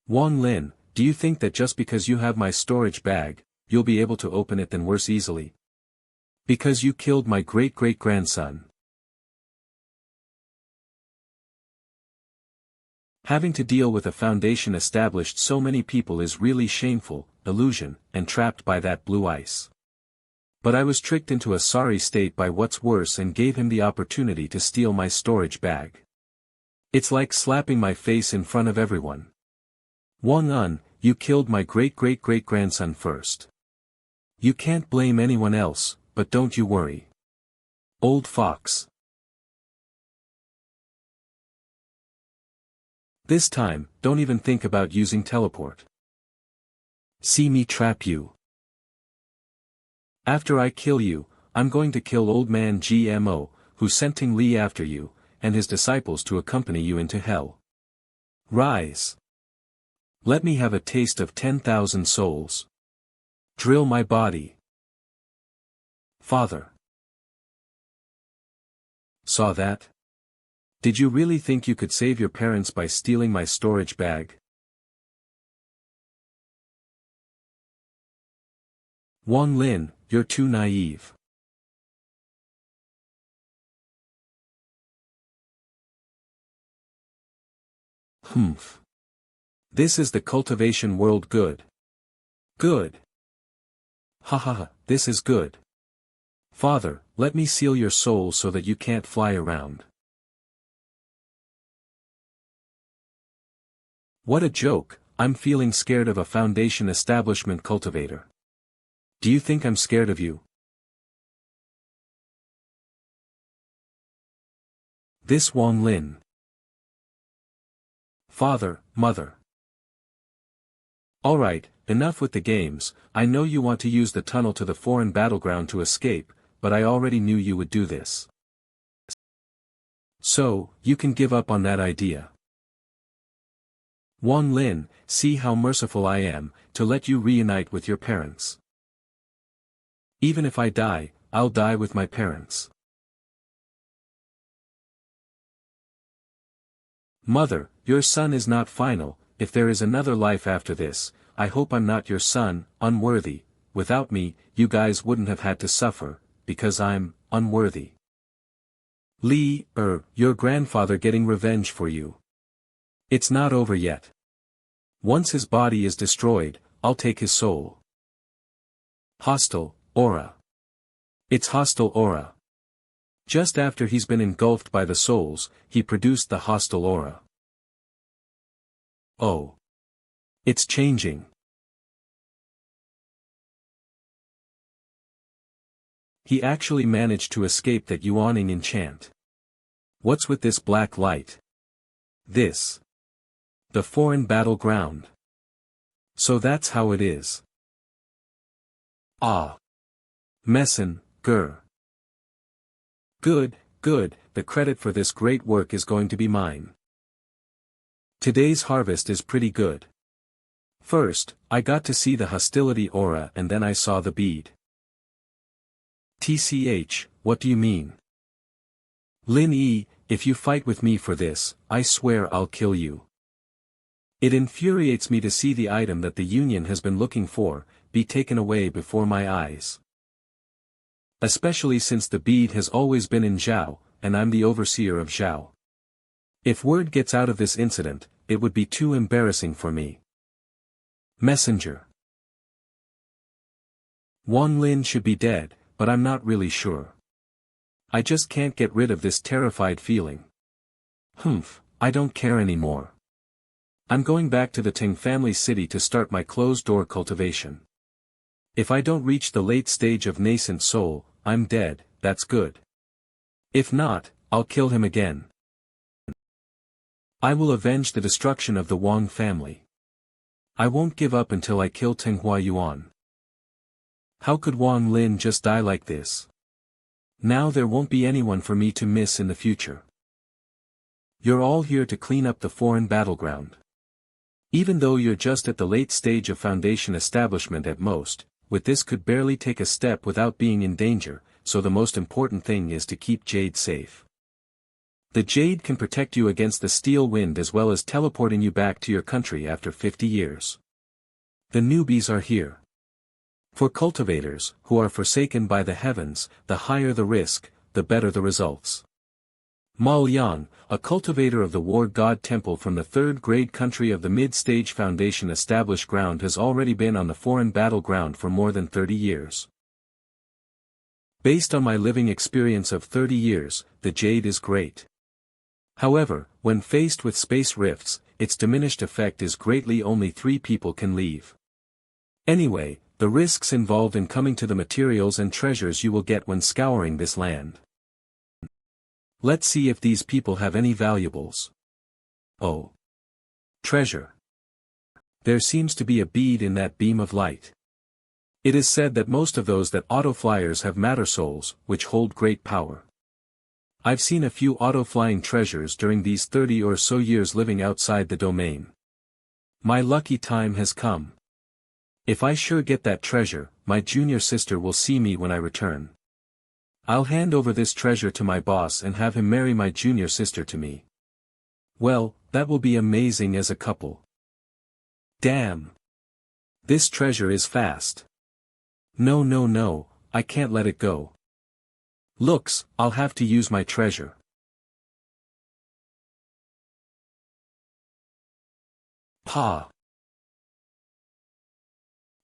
Wang Lin, do you think that just because you have my storage bag, you'll be able to open it then worse easily? Because you killed my great-great-grandson. Having to deal with a foundation established so many people is really shameful, illusion, and trapped by that blue ice. But I was tricked into a sorry state by what's worse and gave him the opportunity to steal my storage bag. It's like slapping my face in front of everyone. Wang, you killed my great-great-great-grandson first. You can't blame anyone else, but don't you worry. Old fox. This time, don't even think about using teleport. See me trap you. After I kill you, I'm going to kill old man GMO, who sent Ting Li after you, and his disciples to accompany you into hell. Rise. Let me have a taste of 10,000 souls. Drill my body. Father. Saw that? Did you really think you could save your parents by stealing my storage bag? Wang Lin, you're too naive. Humph. This is the cultivation world good. Good. Hahaha, this is good. Father, Let me seal your soul so that you can't fly around. What a joke, I'm feeling scared of a Foundation establishment cultivator. Do you think I'm scared of you? This Wang Lin. Father, mother. Alright, enough with the games. I know you want to use the tunnel to the foreign battleground to escape, but I already knew you would do this. So, you can give up on that idea. Wang Lin, see how merciful I am, to let you reunite with your parents. Even if I die, I'll die with my parents. Mother, your son is not final. If there is another life after this, I hope I'm not your son, unworthy. Without me, you guys wouldn't have had to suffer, because I'm unworthy. Li, your grandfather getting revenge for you. It's not over yet. Once his body is destroyed, I'll take his soul. Hostile, aura. It's hostile aura. Just after he's been engulfed by the souls, he produced the hostile aura. Oh. It's changing. He actually managed to escape that yawning enchant. What's with this black light? This. The foreign battleground. So that's how it is. Ah. Messen, Gur. Good, the credit for this great work is going to be mine. Today's harvest is pretty good. First, I got to see the hostility aura and then I saw the bead. TCH, what do you mean? Lin Yi, if you fight with me for this, I swear I'll kill you. It infuriates me to see the item that the Union has been looking for, be taken away before my eyes. Especially since the bead has always been in Zhao, and I'm the overseer of Zhao. If word gets out of this incident, it would be too embarrassing for me. Messenger. Wang Lin should be dead, but I'm not really sure. I just can't get rid of this terrified feeling. I don't care anymore. I'm going back to the Ting family city to start my closed-door cultivation. If I don't reach the late stage of nascent soul, I'm dead, that's good. If not, I'll kill him again. I will avenge the destruction of the Wang family. I won't give up until I kill Ting Huayuan. How could Wang Lin just die like this? Now there won't be anyone for me to miss in the future. You're all here to clean up the foreign battleground. Even though you're just at the late stage of Foundation establishment at most, with this could barely take a step without being in danger, so the most important thing is to keep Jade safe. The Jade can protect you against the steel wind as well as teleporting you back to your country after 50 years. The newbies are here. For cultivators, who are forsaken by the heavens, the higher the risk, the better the results. Mao Yang, a cultivator of the War God Temple from the third-grade country of the Mid-Stage Foundation established ground, has already been on the foreign battleground for more than 30 years. Based on my living experience of 30 years, the Jade is great. However, when faced with space rifts, its diminished effect is greatly. Only 3 people can leave. Anyway, the risks involved in coming to the materials and treasures you will get when scouring this land. Let's see if these people have any valuables. Oh. Treasure. There seems to be a bead in that beam of light. It is said that most of those that auto-flyers have matter souls, which hold great power. I've seen a few auto-flying treasures during these 30 or so years living outside the domain. My lucky time has come. If I sure get that treasure, my junior sister will see me when I return. I'll hand over this treasure to my boss and have him marry my junior sister to me. Well, that will be amazing as a couple. Damn. This treasure is fast. No, I can't let it go. Looks, I'll have to use my treasure. Pa.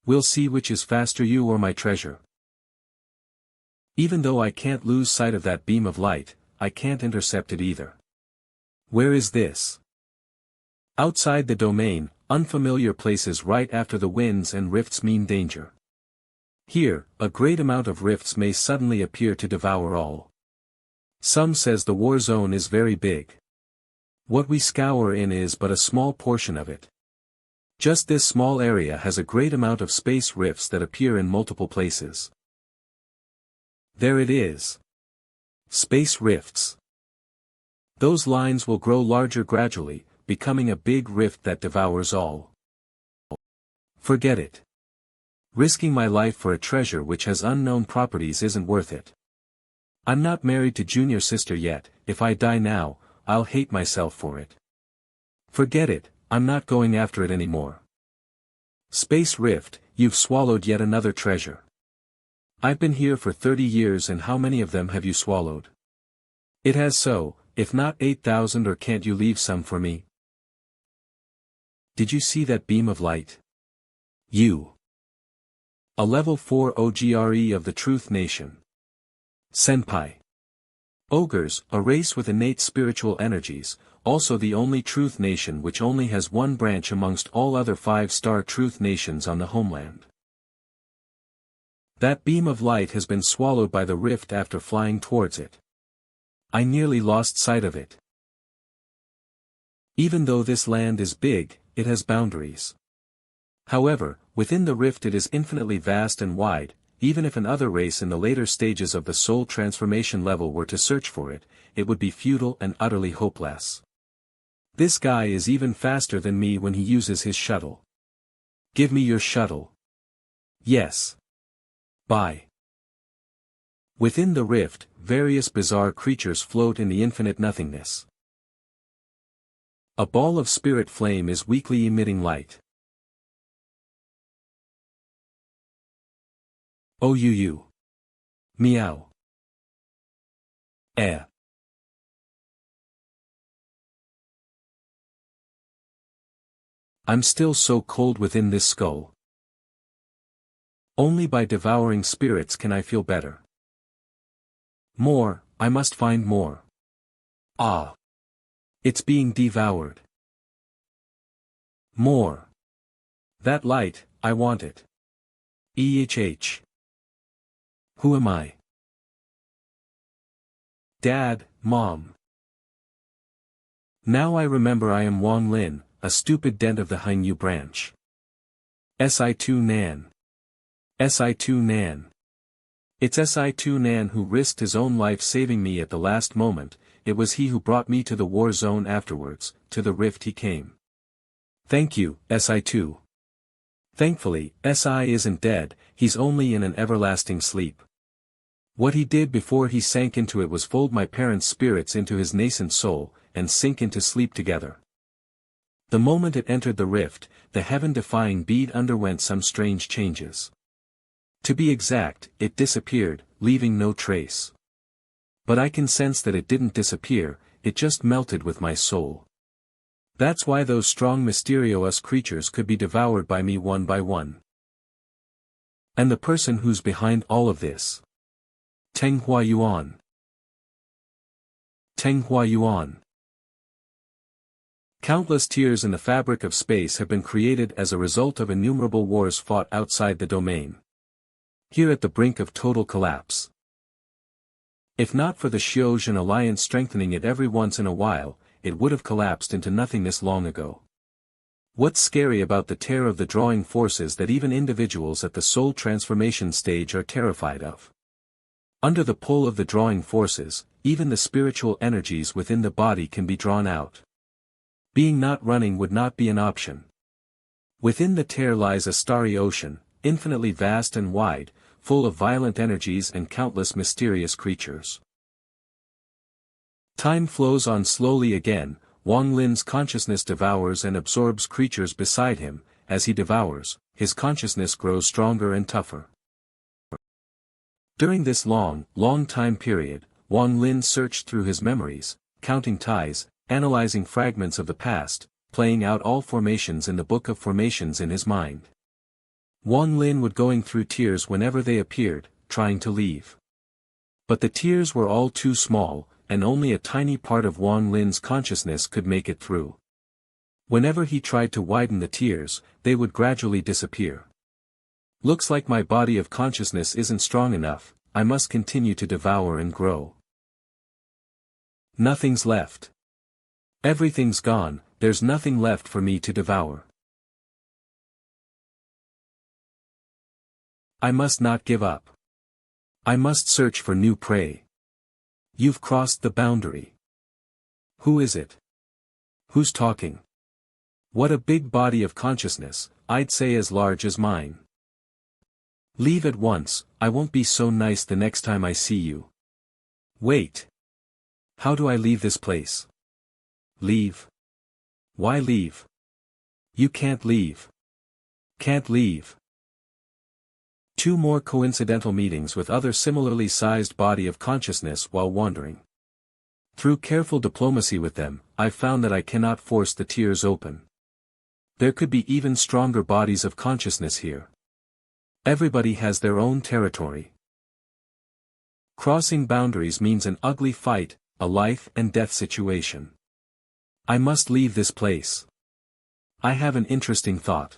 We'll see which is faster, you or my treasure. Even though I can't lose sight of that beam of light, I can't intercept it either. Where is this? Outside the domain, unfamiliar places right after the winds and rifts mean danger. Here, a great amount of rifts may suddenly appear to devour all. Some says the war zone is very big. What we scour in is but a small portion of it. Just this small area has a great amount of space rifts that appear in multiple places. There it is. Space rifts. Those lines will grow larger gradually, becoming a big rift that devours all. Forget it. Risking my life for a treasure which has unknown properties isn't worth it. I'm not married to junior sister yet. If I die now, I'll hate myself for it. Forget it, I'm not going after it anymore. Space Rift, you've swallowed yet another treasure. I've been here for 30 years and how many of them have you swallowed? It has so, if not 8,000, or can't you leave some for me? Did you see that beam of light? You. A level 4 OGRE of the Truth Nation. Senpai. Ogres, a race with innate spiritual energies, also the only Truth Nation which only has one branch amongst all other 5-star Truth Nations on the homeland. That beam of light has been swallowed by the rift after flying towards it. I nearly lost sight of it. Even though this land is big, it has boundaries. However, within the rift it is infinitely vast and wide. Even if another race in the later stages of the soul transformation level were to search for it, it would be futile and utterly hopeless. This guy is even faster than me when he uses his shuttle. Give me your shuttle. Yes. Bye. Within the rift, various bizarre creatures float in the infinite nothingness. A ball of spirit flame is weakly emitting light. OUU. Meow. Eh. I'm still so cold within this skull. Only by devouring spirits can I feel better. More, I must find more. Ah. It's being devoured. More. That light, I want it. EHH. Who am I? Dad, Mom. Now I remember I am Wang Lin, a stupid dent of the Heng Yue branch. Si2 Nan. Si2 Nan. It's Si2 Nan who risked his own life saving me at the last moment. It was he who brought me to the war zone afterwards, to the rift he came. Thank you, Si2. Thankfully, Si isn't dead, he's only in an everlasting sleep. What he did before he sank into it was fold my parents' spirits into his nascent soul, and sink into sleep together. The moment it entered the rift, the heaven-defying bead underwent some strange changes. To be exact, it disappeared, leaving no trace. But I can sense that it didn't disappear, it just melted with my soul. That's why those strong mysterious creatures could be devoured by me one by one. And the person who's behind all of this? Ting Huayuan. Ting Huayuan. Countless tears in the fabric of space have been created as a result of innumerable wars fought outside the domain. Here at the brink of total collapse. If not for the Xiozhen alliance strengthening it every once in a while, it would have collapsed into nothingness long ago. What's scary about the terror of the drawing forces that even individuals at the soul transformation stage are terrified of. Under the pull of the drawing forces, even the spiritual energies within the body can be drawn out. Being not running would not be an option. Within the tear lies a starry ocean, infinitely vast and wide, full of violent energies and countless mysterious creatures. Time flows on slowly again. Wang Lin's consciousness devours and absorbs creatures beside him. As he devours, his consciousness grows stronger and tougher. During this long time period, Wang Lin searched through his memories, counting ties, analyzing fragments of the past, playing out all formations in the Book of Formations in his mind. Wang Lin would going through tears whenever they appeared, trying to leave. But the tears were all too small, and only a tiny part of Wang Lin's consciousness could make it through. Whenever he tried to widen the tears, they would gradually disappear. Looks like my body of consciousness isn't strong enough, I must continue to devour and grow. Nothing's left. Everything's gone, there's nothing left for me to devour. I must not give up. I must search for new prey. You've crossed the boundary. Who is it? Who's talking? What a big body of consciousness, I'd say as large as mine. Leave at once, I won't be so nice the next time I see you. Wait. How do I leave this place? Leave? Why leave? You can't leave. Can't leave. 2 more coincidental meetings with other similarly sized body of consciousness while wandering. Through careful diplomacy with them, I've found that I cannot force the tears open. There could be even stronger bodies of consciousness here. Everybody has their own territory. Crossing boundaries means an ugly fight, a life and death situation. I must leave this place. I have an interesting thought.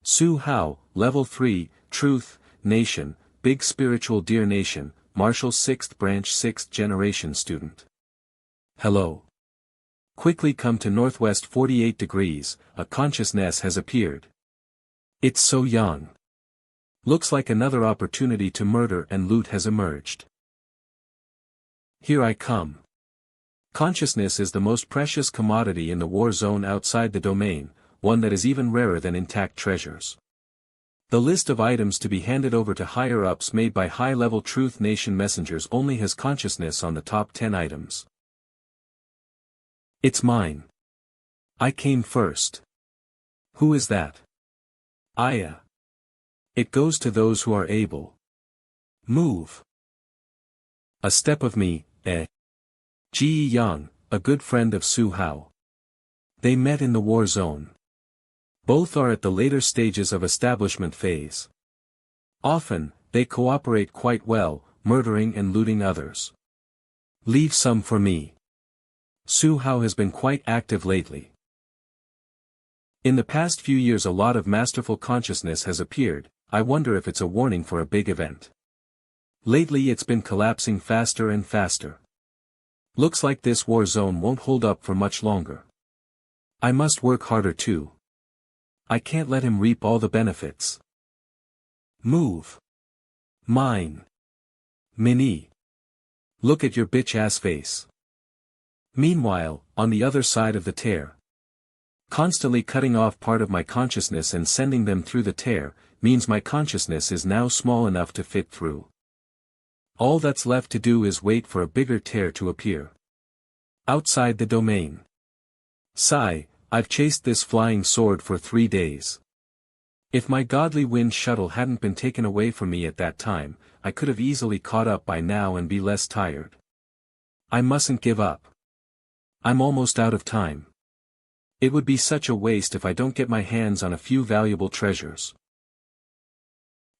Su Hao, Level 3, Truth, Nation, Big Spiritual Deer Nation, Marshall 6th Branch 6th Generation Student. Hello. Quickly come to Northwest 48 degrees, a consciousness has appeared. It's so young. Looks like another opportunity to murder and loot has emerged. Here I come. Consciousness is the most precious commodity in the war zone outside the domain, one that is even rarer than intact treasures. The list of items to be handed over to higher-ups made by high-level Truth Nation messengers only has consciousness on the top 10 items. It's mine. I came first. Who is that? Aya. It goes to those who are able. Move. A step of me, Ji Yang, a good friend of Su Hao. They met in the war zone. Both are at the later stages of establishment phase. Often, they cooperate quite well, murdering and looting others. Leave some for me. Su Hao has been quite active lately. In the past few years a lot of masterful consciousness has appeared, I wonder if it's a warning for a big event. Lately it's been collapsing faster and faster. Looks like this war zone won't hold up for much longer. I must work harder too. I can't let him reap all the benefits. Move. Mine. Mini. Look at your bitch-ass face. Meanwhile, on the other side of the tear. Constantly cutting off part of my consciousness and sending them through the tear, means my consciousness is now small enough to fit through. All that's left to do is wait for a bigger tear to appear. Outside the domain. Sigh, I've chased this flying sword for 3 days. If my godly wind shuttle hadn't been taken away from me at that time, I could have easily caught up by now and be less tired. I mustn't give up. I'm almost out of time. It would be such a waste if I don't get my hands on a few valuable treasures.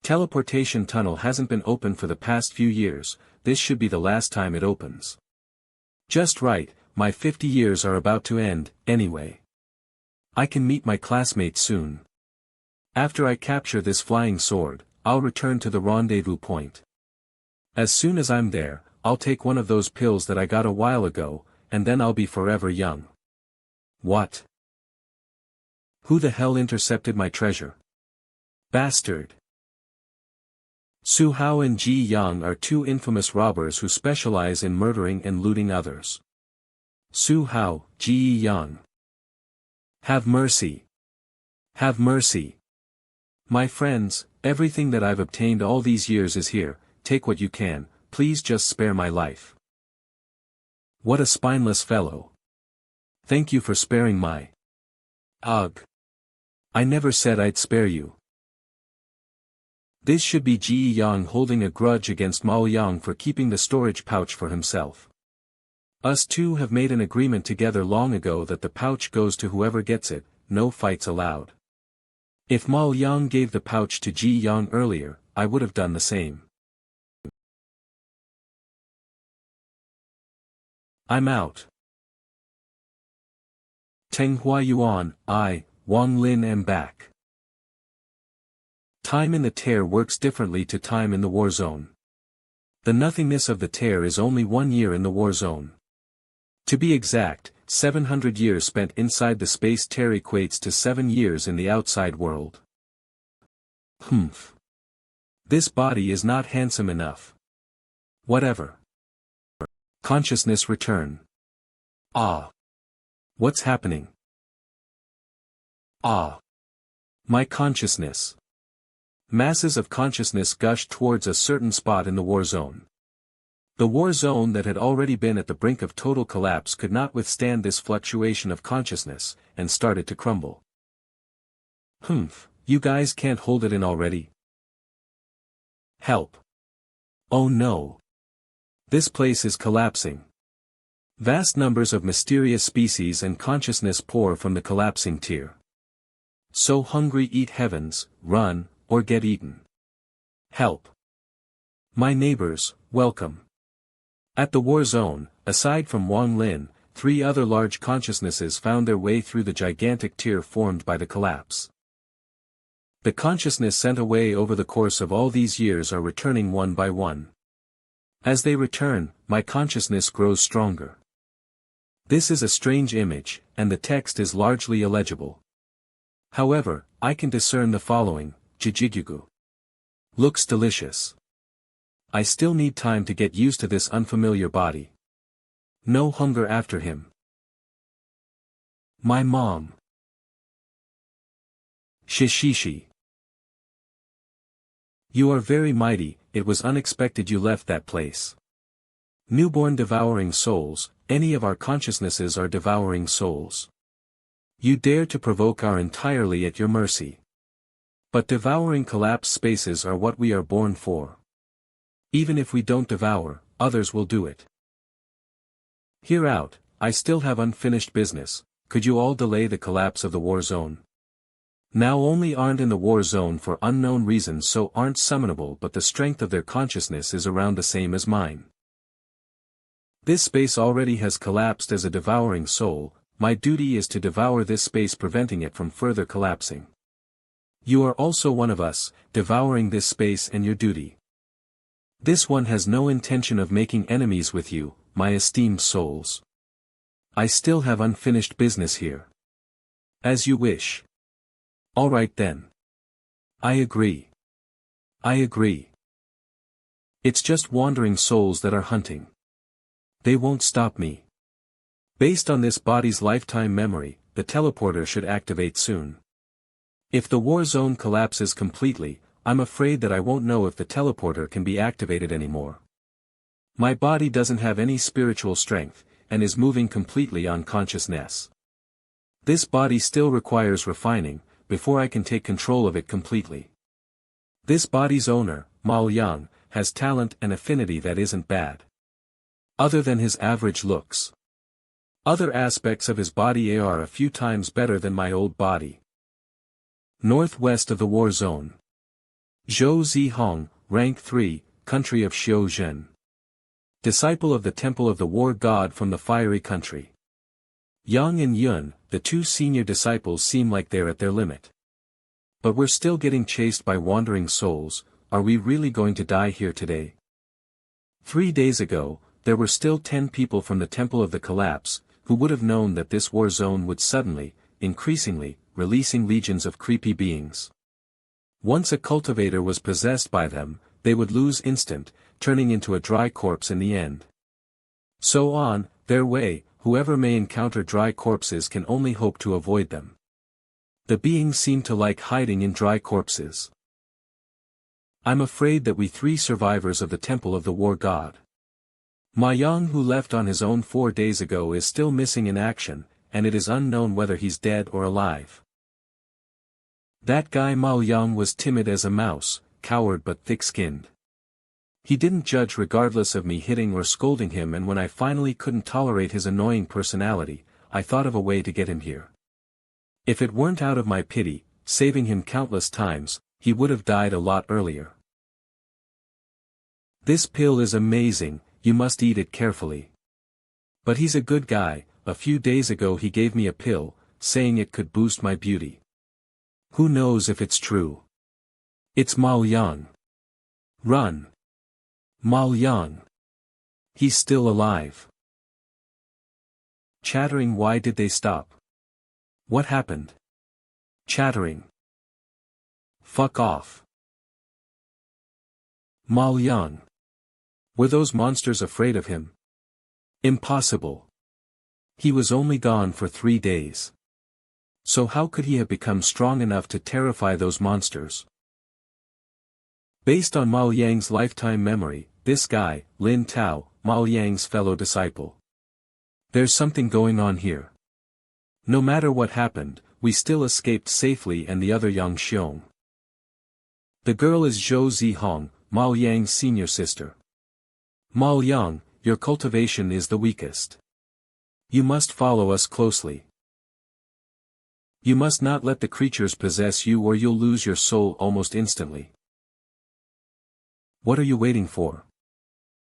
Teleportation tunnel hasn't been open for the past few years, this should be the last time it opens. Just right, my 50 years are about to end, anyway. I can meet my classmates soon. After I capture this flying sword, I'll return to the rendezvous point. As soon as I'm there, I'll take one of those pills that I got a while ago, and then I'll be forever young. What? Who the hell intercepted my treasure? Bastard. Su Hao and Ji Yang are 2 infamous robbers who specialize in murdering and looting others. Su Hao, Ji Yang. Have mercy. Have mercy. My friends, everything that I've obtained all these years is here, take what you can, please just spare my life. What a spineless fellow. Thank you for sparing my... Ugh. I never said I'd spare you. This should be Ji Yang holding a grudge against Mao Yang for keeping the storage pouch for himself. Us two have made an agreement together long ago that the pouch goes to whoever gets it, no fights allowed. If Mao Yang gave the pouch to Ji Yang earlier, I would have done the same. I'm out. Ting Yuan, I, Wang Lin am back. Time in the tear works differently to time in the war zone. The nothingness of the tear is only 1 year in the war zone. To be exact, 700 years spent inside the space tear equates to 7 years in the outside world. Humph. This body is not handsome enough. Whatever. Consciousness return. Ah. What's happening? Ah. My consciousness. Masses of consciousness gushed towards a certain spot in the war zone. The war zone that had already been at the brink of total collapse could not withstand this fluctuation of consciousness, and started to crumble. Humph, you guys can't hold it in already? Help. Oh no. This place is collapsing. Vast numbers of mysterious species and consciousness pour from the collapsing tier. So hungry eat heavens, run, or get eaten. Help. My neighbors, welcome. At the war zone, aside from Wang Lin, 3 other large consciousnesses found their way through the gigantic tier formed by the collapse. The consciousness sent away over the course of all these years are returning one by one. As they return, my consciousness grows stronger. This is a strange image, and the text is largely illegible. However, I can discern the following: Jijigugu. Looks delicious. I still need time to get used to this unfamiliar body. No hunger after him. My mom. Shishishi. You are very mighty, it was unexpected you left that place. Newborn devouring souls, any of our consciousnesses are devouring souls. You dare to provoke our entirely at your mercy. But devouring collapsed spaces are what we are born for. Even if we don't devour, others will do it. Hear out, I still have unfinished business. Could you all delay the collapse of the war zone? Now only aren't in the war zone for unknown reasons, so aren't summonable, but the strength of their consciousness is around the same as mine. This space already has collapsed as a devouring soul, my duty is to devour this space, preventing it from further collapsing. You are also one of us, devouring this space and your duty. This one has no intention of making enemies with you, my esteemed souls. I still have unfinished business here. As you wish. Alright then. I agree. I agree. It's just wandering souls that are hunting. They won't stop me. Based on this body's lifetime memory, the teleporter should activate soon. If the war zone collapses completely, I'm afraid that I won't know if the teleporter can be activated anymore. My body doesn't have any spiritual strength, and is moving completely on consciousness. This body still requires refining, before I can take control of it completely. This body's owner, Mao Yang, has talent and affinity that isn't bad. Other than his average looks. Other aspects of his body are a few times better than my old body. Northwest of the war zone. Zhou Zihong, rank 3, country of Xiuzhen. Disciple of the temple of the war god from the fiery country. Yang and Yun, the 2 senior disciples, seem like they're at their limit. But we're still getting chased by wandering souls. Are we really going to die here today? 3 days ago, there were still 10 people from the Temple of the Collapse, who would have known that this war zone would suddenly, increasingly, releasing legions of creepy beings. Once a cultivator was possessed by them, they would lose instant, turning into a dry corpse in the end. So on, their way, whoever may encounter dry corpses can only hope to avoid them. The beings seem to like hiding in dry corpses. I'm afraid that we 3 survivors of the Temple of the War God. Ma Yang, who left on his own 4 days ago, is still missing in action, and it is unknown whether he's dead or alive. That guy Mao Yang was timid as a mouse, coward but thick-skinned. He didn't judge regardless of me hitting or scolding him, and when I finally couldn't tolerate his annoying personality, I thought of a way to get him here. If it weren't out of my pity, saving him countless times, he would have died a lot earlier. This pill is amazing, you must eat it carefully. But he's a good guy. A few days ago he gave me a pill, saying it could boost my beauty. Who knows if it's true? It's Mal Yang. Run. Mal Yang. He's still alive. Chattering. Why did they stop? What happened? Chattering. Fuck off. Mal Yang. Were those monsters afraid of him? Impossible. He was only gone for 3 days. So how could he have become strong enough to terrify those monsters? Based on Mal Yang's lifetime memory, this guy, Lin Tao, Mal Yang's fellow disciple. There's something going on here. No matter what happened, we still escaped safely and the other young Xiong. The girl is Zhou Zihong, Mal Yang's senior sister. Mal Yang, your cultivation is the weakest. You must follow us closely. You must not let the creatures possess you or you'll lose your soul almost instantly. What are you waiting for?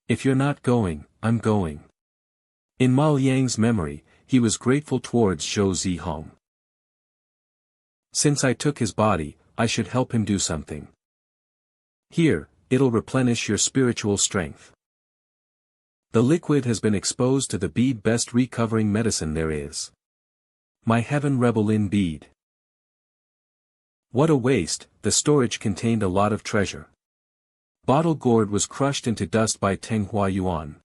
If you're not going, I'm going. In Mal Yang's memory, he was grateful towards Zhou Zihong. Since I took his body, I should help him do something. Here, it'll replenish your spiritual strength. The liquid has been exposed to the bead, best recovering medicine there is. My heaven rebel in bead. What a waste, the storage contained a lot of treasure. Bottle gourd was crushed into dust by Teng Hua Yuan.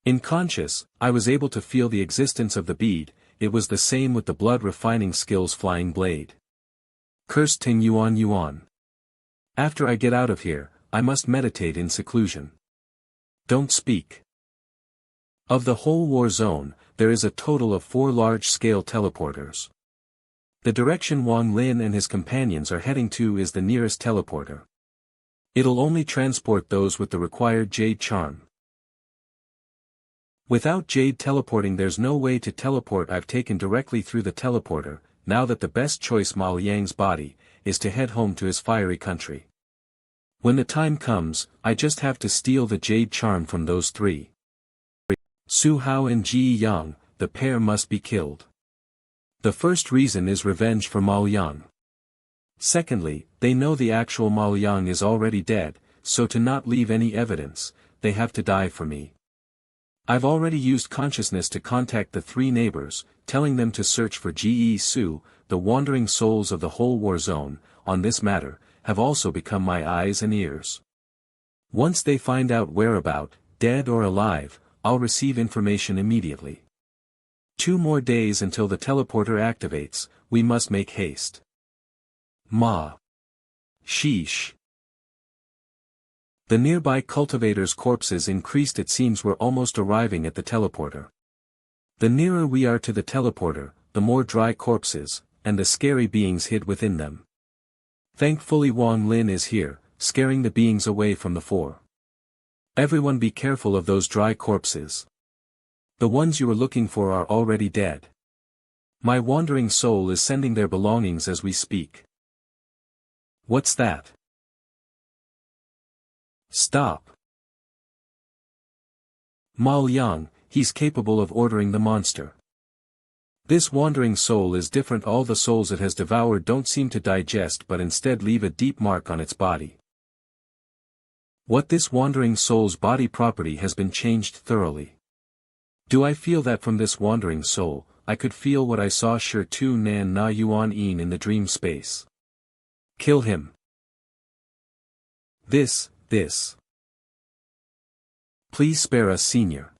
Unconscious, I was able to feel the existence of the bead. It was the same with the blood refining skills flying blade. Cursed Ting Yuan. After I get out of here, I must meditate in seclusion. Don't speak. Of the whole war zone, there is a total of 4 large-scale teleporters. The direction Wang Lin and his companions are heading to is the nearest teleporter. It'll only transport those with the required jade charm. Without jade teleporting there's no way to teleport. I've taken directly through the teleporter, now that the best choice Mal Yang's body, is to head home to his fiery country. When the time comes, I just have to steal the jade charm from those 3. Su Hao and Ji Yang, the pair must be killed. The first reason is revenge for Mal Yang. Secondly, they know the actual Mal Yang is already dead, so to not leave any evidence, they have to die for me. I've already used consciousness to contact the 3 neighbors, telling them to search for Ji Su, the wandering souls of the whole war zone, on this matter, have also become my eyes and ears. Once they find out whereabout, dead or alive, I'll receive information immediately. 2 more days until the teleporter activates, we must make haste. Ma. Sheesh. The nearby cultivators' corpses increased. It seems we're almost arriving at the teleporter. The nearer we are to the teleporter, the more dry corpses, and the scary beings hid within them. Thankfully Wang Lin is here, scaring the beings away from the 4. Everyone be careful of those dry corpses. The ones you are looking for are already dead. My wandering soul is sending their belongings as we speak. What's that? Stop. Mal Yang, he's capable of ordering the monster. This wandering soul is different. All the souls it has devoured don't seem to digest but instead leave a deep mark on its body. What this wandering soul's body property has been changed thoroughly. Do I feel that from this wandering soul? I could feel what I saw Shi Tu Nan Na Yuan Yin in the dream space. Kill him. This. Please spare us, Senior.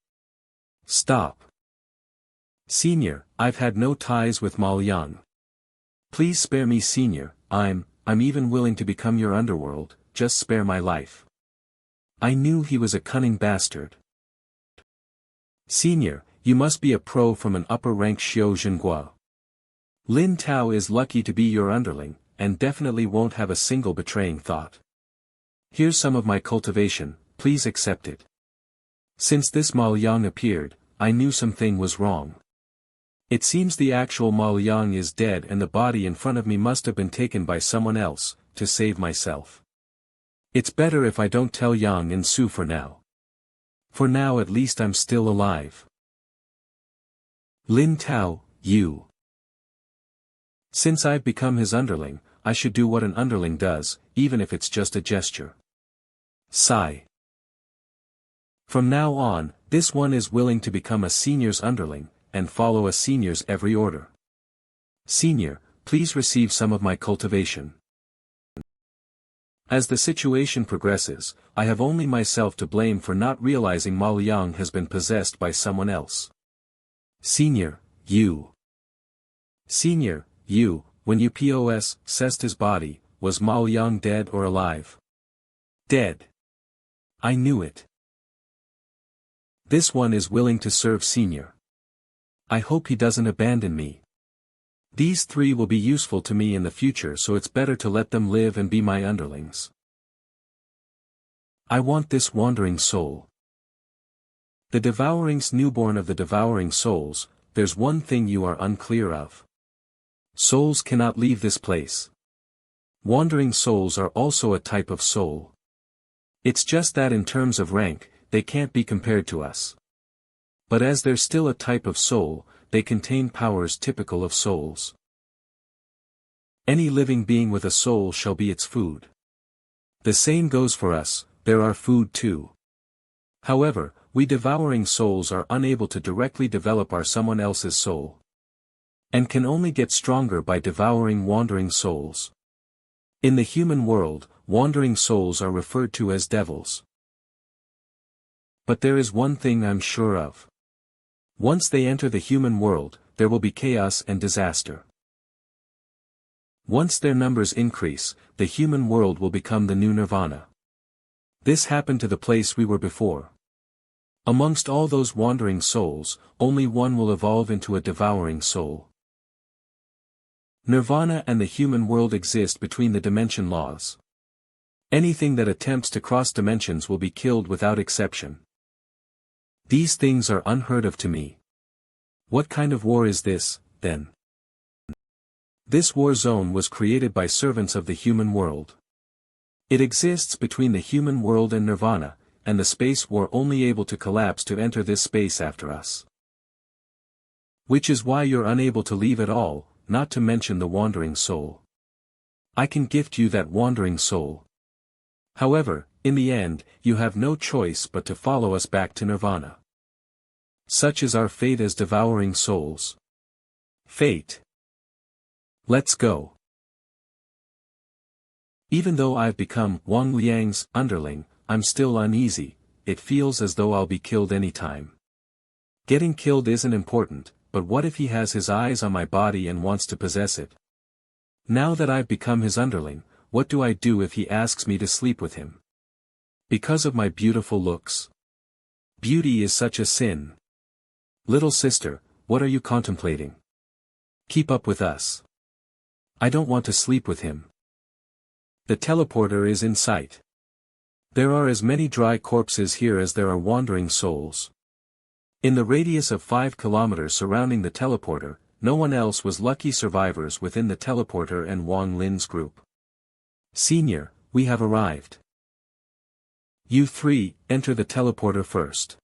Stop. Senior, I've had no ties with Mal Yang. Please spare me, Senior. I'm even willing to become your underworld, just spare my life. I knew he was a cunning bastard. Senior, you must be a pro from an upper-rank Xiao Zhenghua. Lin Tao is lucky to be your underling, and definitely won't have a single betraying thought. Here's some of my cultivation, please accept it. Since this Mal Yang appeared, I knew something was wrong. It seems the actual Mal Yang is dead and the body in front of me must have been taken by someone else, to save myself. It's better if I don't tell Yang and Su for now. For now at least I'm still alive. Lin Tao, you. Since I've become his underling, I should do what an underling does, even if it's just a gesture. Sigh. From now on, this one is willing to become a senior's underling, and follow a senior's every order. Senior, please receive some of my cultivation. As the situation progresses, I have only myself to blame for not realizing Ma Liang has been possessed by someone else. Senior, you. Senior, you, when you possessed his body, was Ma Liang dead or alive? Dead. I knew it. This one is willing to serve Senior. I hope he doesn't abandon me. These three will be useful to me in the future, so it's better to let them live and be my underlings. I want this wandering soul. The devourings newborn of the devouring souls, there's one thing you are unclear of. Souls cannot leave this place. Wandering souls are also a type of soul. It's just that in terms of rank, they can't be compared to us. But as they're still a type of soul, they contain powers typical of souls. Any living being with a soul shall be its food. The same goes for us, they're our food too. However, we devouring souls are unable to directly develop our someone else's soul. And can only get stronger by devouring wandering souls. In the human world, wandering souls are referred to as devils. But there is one thing I'm sure of. Once they enter the human world, there will be chaos and disaster. Once their numbers increase, the human world will become the new nirvana. This happened to the place we were before. Amongst all those wandering souls, only one will evolve into a devouring soul. Nirvana and the human world exist between the dimension laws. Anything that attempts to cross dimensions will be killed without exception. These things are unheard of to me. What kind of war is this, then? This war zone was created by servants of the human world. It exists between the human world and nirvana, and the space war only able to collapse to enter this space after us. Which is why you're unable to leave at all, not to mention the wandering soul. I can gift you that wandering soul. However, in the end, you have no choice but to follow us back to nirvana. Such is our fate as devouring souls. Fate. Let's go. Even though I've become Wang Liang's underling, I'm still uneasy. It feels as though I'll be killed anytime. Getting killed isn't important, but what if he has his eyes on my body and wants to possess it? Now that I've become his underling, what do I do if he asks me to sleep with him? Because of my beautiful looks. Beauty is such a sin. Little sister, what are you contemplating? Keep up with us. I don't want to sleep with him. The teleporter is in sight. There are as many dry corpses here as there are wandering souls. In the radius of 5 kilometers surrounding the teleporter, no one else was lucky survivors within the teleporter and Wang Lin's group. Senior, we have arrived. You three, enter the teleporter first.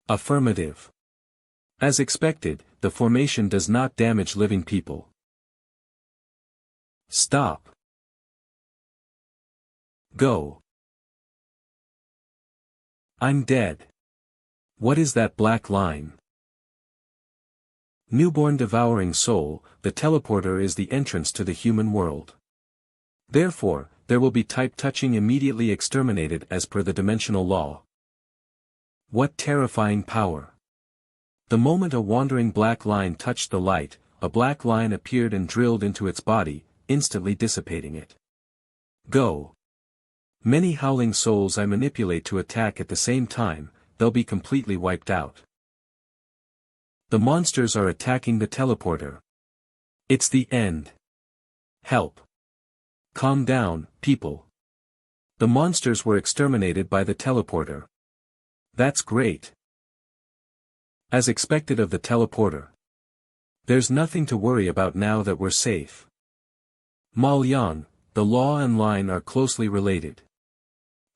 Affirmative. As expected, the formation does not damage living people. Stop. Go. I'm dead. What is that black line? Newborn devouring soul, the teleporter is the entrance to the human world. Therefore, there will be type touching immediately exterminated as per the dimensional law. What terrifying power! The moment a wandering black line touched the light, a black line appeared and drilled into its body, instantly dissipating it. Go. Many howling souls I manipulate to attack at the same time, they'll be completely wiped out. The monsters are attacking the teleporter. It's the end. Help. Calm down, people. The monsters were exterminated by the teleporter. That's great. As expected of the teleporter. There's nothing to worry about now that we're safe. Ma Liang, the law and line are closely related.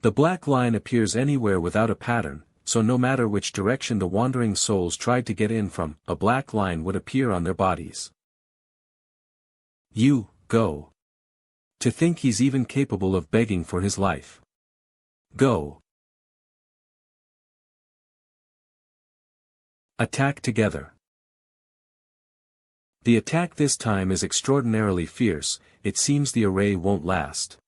The black line appears anywhere without a pattern, so no matter which direction the wandering souls tried to get in from, a black line would appear on their bodies. You, go. To think he's even capable of begging for his life. Go. Attack together. The attack this time is extraordinarily fierce, it seems the array won't last.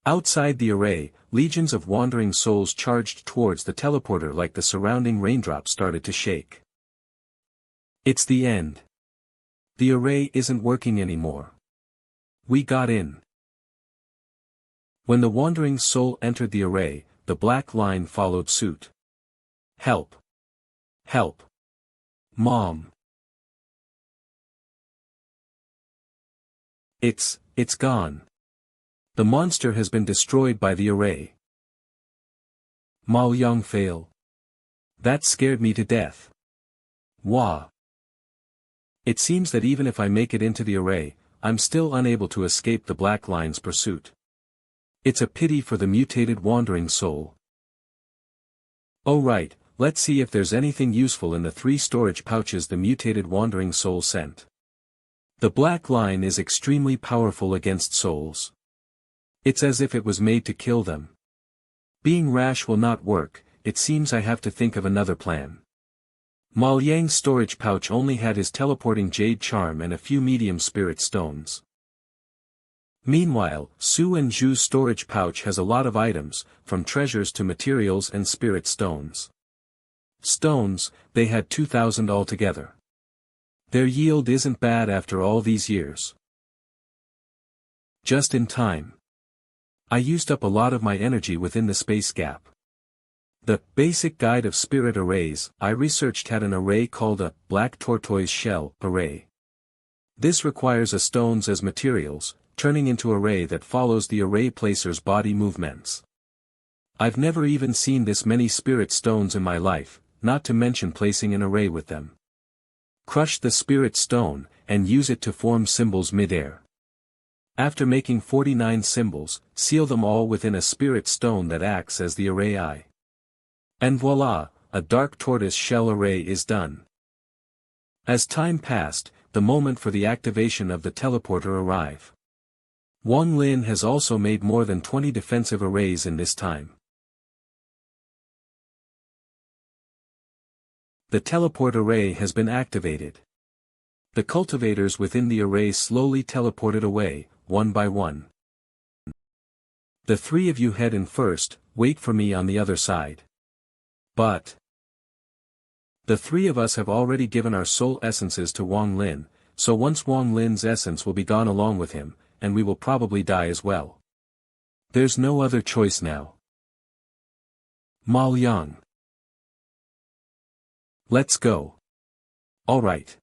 Outside the array, legions of wandering souls charged towards the teleporter like the surrounding raindrops started to shake. It's the end. The array isn't working anymore. We got in. When the wandering soul entered the array, the black line followed suit. Help. Help. Mom. It's gone. The monster has been destroyed by the array. Mao Yang fail. That scared me to death. Wah. It seems that even if I make it into the array, I'm still unable to escape the black line's pursuit. It's a pity for the mutated wandering soul. Oh right, let's see if there's anything useful in the 3 storage pouches the mutated wandering soul sent. The black line is extremely powerful against souls. It's as if it was made to kill them. Being rash will not work, it seems I have to think of another plan. Ma Yang's storage pouch only had his teleporting jade charm and a few medium spirit stones. Meanwhile, Su and Zhu's storage pouch has a lot of items, from treasures to materials and spirit stones. Stones, they had 2,000 altogether. Their yield isn't bad after all these years. Just in time. I used up a lot of my energy within the space gap. The basic guide of spirit arrays I researched had an array called a black tortoise shell array. This requires a stones as materials, turning into array that follows the array placer's body movements. I've never even seen this many spirit stones in my life, not to mention placing an array with them. Crush the spirit stone, and use it to form symbols mid-air. After making 49 symbols, seal them all within a spirit stone that acts as the array eye. And voila, a dark tortoise shell array is done. As time passed, the moment for the activation of the teleporter arrived. Wang Lin has also made more than 20 defensive arrays in this time. The teleport array has been activated. The cultivators within the array slowly teleported away, one by one. The 3 of you head in first, wait for me on the other side. But the 3 of us have already given our soul essences to Wang Lin, so once Wang Lin's essence will be gone along with him, and we will probably die as well. There's no other choice now. Mal Yang. Let's go. Alright.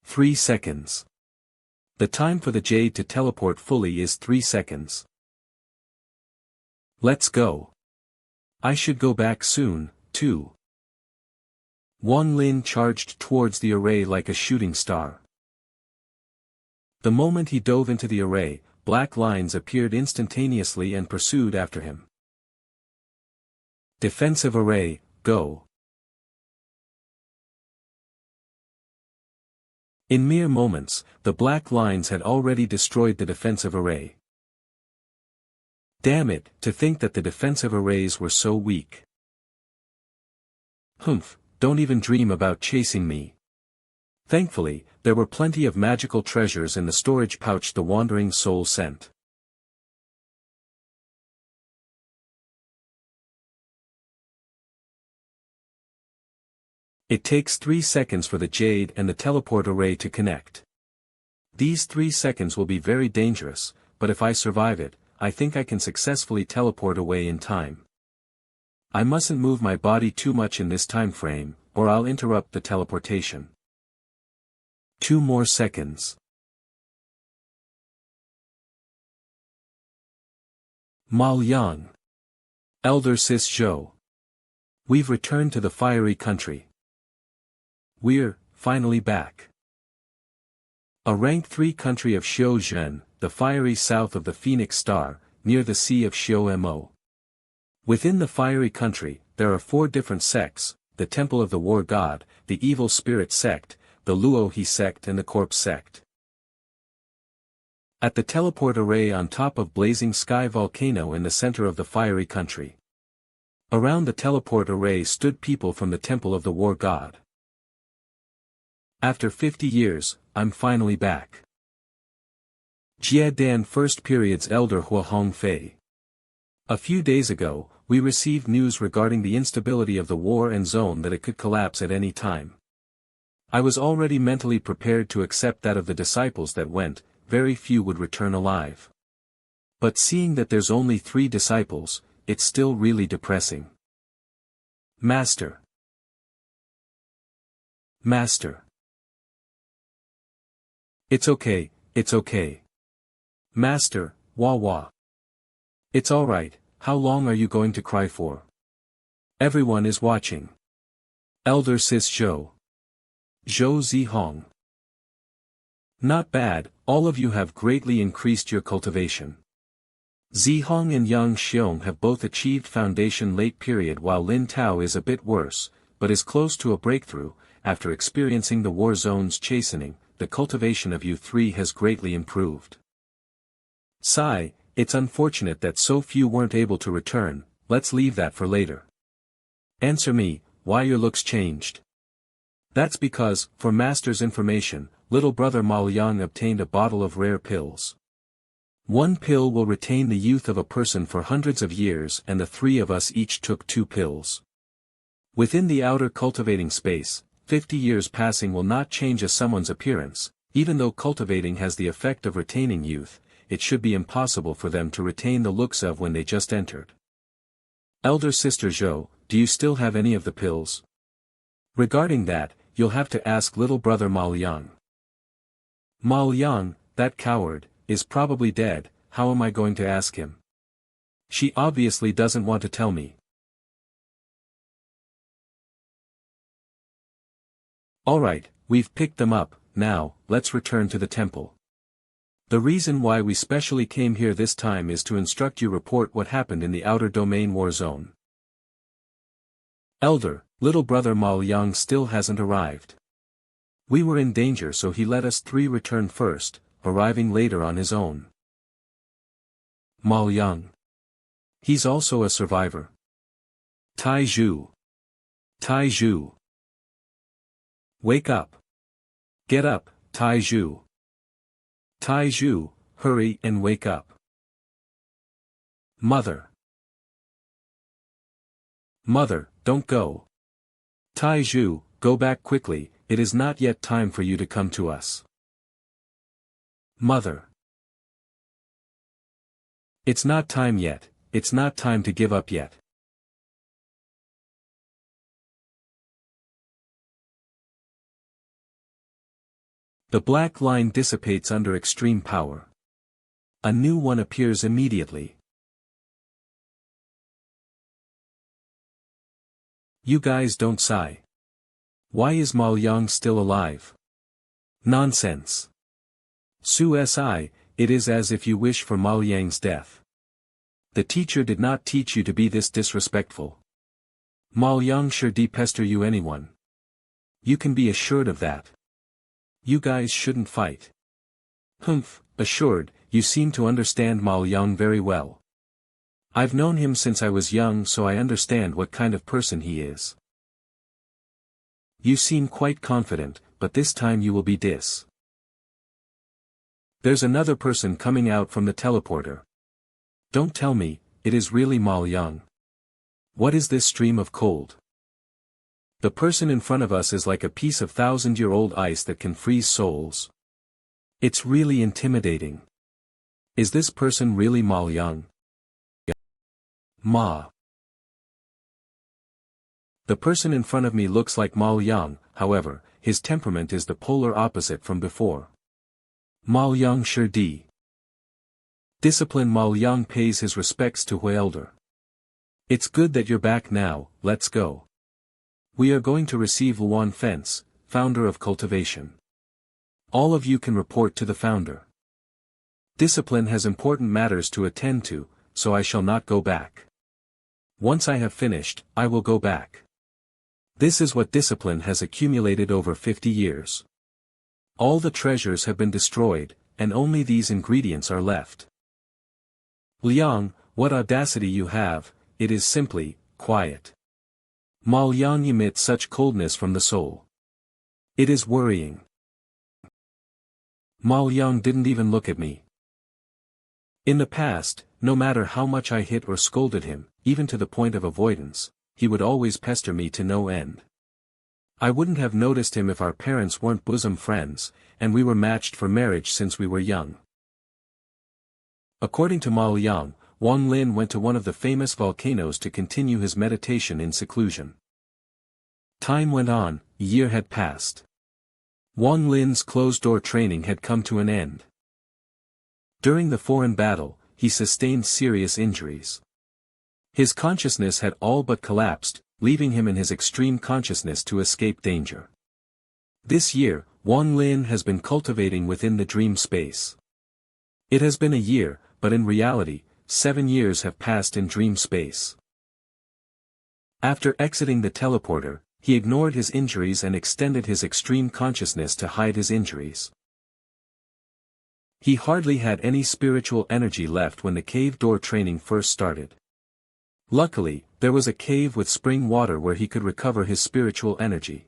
3 seconds. The time for the jade to teleport fully is 3 seconds. Let's go. I should go back soon, too. Wang Lin charged towards the array like a shooting star. The moment he dove into the array, black lines appeared instantaneously and pursued after him. Defensive array, go. In mere moments, the black lines had already destroyed the defensive array. Damn it, to think that the defensive arrays were so weak. Humph, don't even dream about chasing me. Thankfully, there were plenty of magical treasures in the storage pouch the wandering soul sent. It takes 3 seconds for the jade and the teleport array to connect. These 3 seconds will be very dangerous, but if I survive it, I think I can successfully teleport away in time. I mustn't move my body too much in this time frame, or I'll interrupt the teleportation. 2 more seconds. Mal Yang. Elder Sis Zhou. We've returned to the fiery country. We're finally back. A rank 3 country of Xiuzhen, the fiery south of the Phoenix Star, near the Sea of Xiao. Within the fiery country, there are 4 different sects: the Temple of the War God, the Evil Spirit Sect, the Luohe Sect and the Corpse Sect. At the teleport array on top of Blazing Sky Volcano in the center of the fiery country. Around the teleport array stood people from the Temple of the War God. After 50 years, I'm finally back. Jie Dan First Period's Elder Hua Hongfei. A few days ago, we received news regarding the instability of the war and zone that it could collapse at any time. I was already mentally prepared to accept that of the disciples that went, very few would return alive. But seeing that there's only 3 disciples, it's still really depressing. Master. Master. It's okay, it's okay. Master, wah wah. It's alright, how long are you going to cry for? Everyone is watching. Elder Sis Zhou. Zhou Zihong. Not bad, all of you have greatly increased your cultivation. Zihong and Yang Xiong have both achieved foundation late period while Lin Tao is a bit worse, but is close to a breakthrough. After experiencing the war zone's chastening, the cultivation of you 3 has greatly improved. Sigh, it's unfortunate that so few weren't able to return, let's leave that for later. Answer me, why your looks changed? That's because, for Master's information, little brother Mal Yang obtained a bottle of rare pills. 1 pill will retain the youth of a person for hundreds of years and the 3 of us each took 2 pills. Within the outer cultivating space, 50 years passing will not change someone's appearance, even though cultivating has the effect of retaining youth. It should be impossible for them to retain the looks of when they just entered. Elder Sister Zhou, do you still have any of the pills? Regarding that, you'll have to ask little brother Mal Yang. Mal Yang, that coward, is probably dead, how am I going to ask him? She obviously doesn't want to tell me. Alright, we've picked them up, now, let's return to the temple. The reason why we specially came here this time is to instruct you report what happened in the outer domain war zone. Elder, little brother Mal Yang still hasn't arrived. We were in danger so he let us 3 return first, arriving later on his own. Mal Yang. He's also a survivor. Tai Zhu. Tai Zhu. Wake up. Get up, Tai Zhu. Tai Zhu, hurry and wake up. Mother. Mother, don't go. Tai Zhu, go back quickly, it is not yet time for you to come to us. Mother. It's not time yet, it's not time to give up yet. The black line dissipates under extreme power. A new one appears immediately. You guys don't sigh. Why is Mal Yang still alive? Nonsense. Su Si, it is as if you wish for Mal Yang's death. The teacher did not teach you to be this disrespectful. Mal Yang sure de-pester you anyone. You can be assured of that. You guys shouldn't fight. Humph, assured, you seem to understand Mal Yang very well. I've known him since I was young so I understand what kind of person he is. You seem quite confident, but this time you will be dis. There's another person coming out from the teleporter. Don't tell me, it is really Mal Yang. What is this stream of cold? The person in front of us is like a piece of 1,000-year-old ice that can freeze souls. It's really intimidating. Is this person really Mal Yang? Ma. The person in front of me looks like Mal Yang, however, his temperament is the polar opposite from before. Mal Yang sure di. Discipline. Mal Yang pays his respects to Hui Elder. It's good that you're back now, let's go. We are going to receive Luan Fence, founder of Cultivation. All of you can report to the founder. Discipline has important matters to attend to, so I shall not go back. Once I have finished, I will go back. This is what discipline has accumulated over 50 years. All the treasures have been destroyed, and only these ingredients are left. Liang, what audacity you have, it is simply, quiet. Ma Liang emits such coldness from the soul. It is worrying. Ma Liang didn't even look at me. In the past, no matter how much I hit or scolded him, even to the point of avoidance, he would always pester me to no end. I wouldn't have noticed him if our parents weren't bosom friends, and we were matched for marriage since we were young. According to Ma Liang, Wang Lin went to one of the famous volcanoes to continue his meditation in seclusion. Time went on, a year had passed. Wang Lin's closed-door training had come to an end. During the foreign battle, he sustained serious injuries. His consciousness had all but collapsed, leaving him in his extreme consciousness to escape danger. This year, Wang Lin has been cultivating within the dream space. It has been a year, but in reality, 7 years have passed in dream space. After exiting the teleporter, he ignored his injuries and extended his extreme consciousness to hide his injuries. He hardly had any spiritual energy left when the cave door training first started. Luckily, there was a cave with spring water where he could recover his spiritual energy.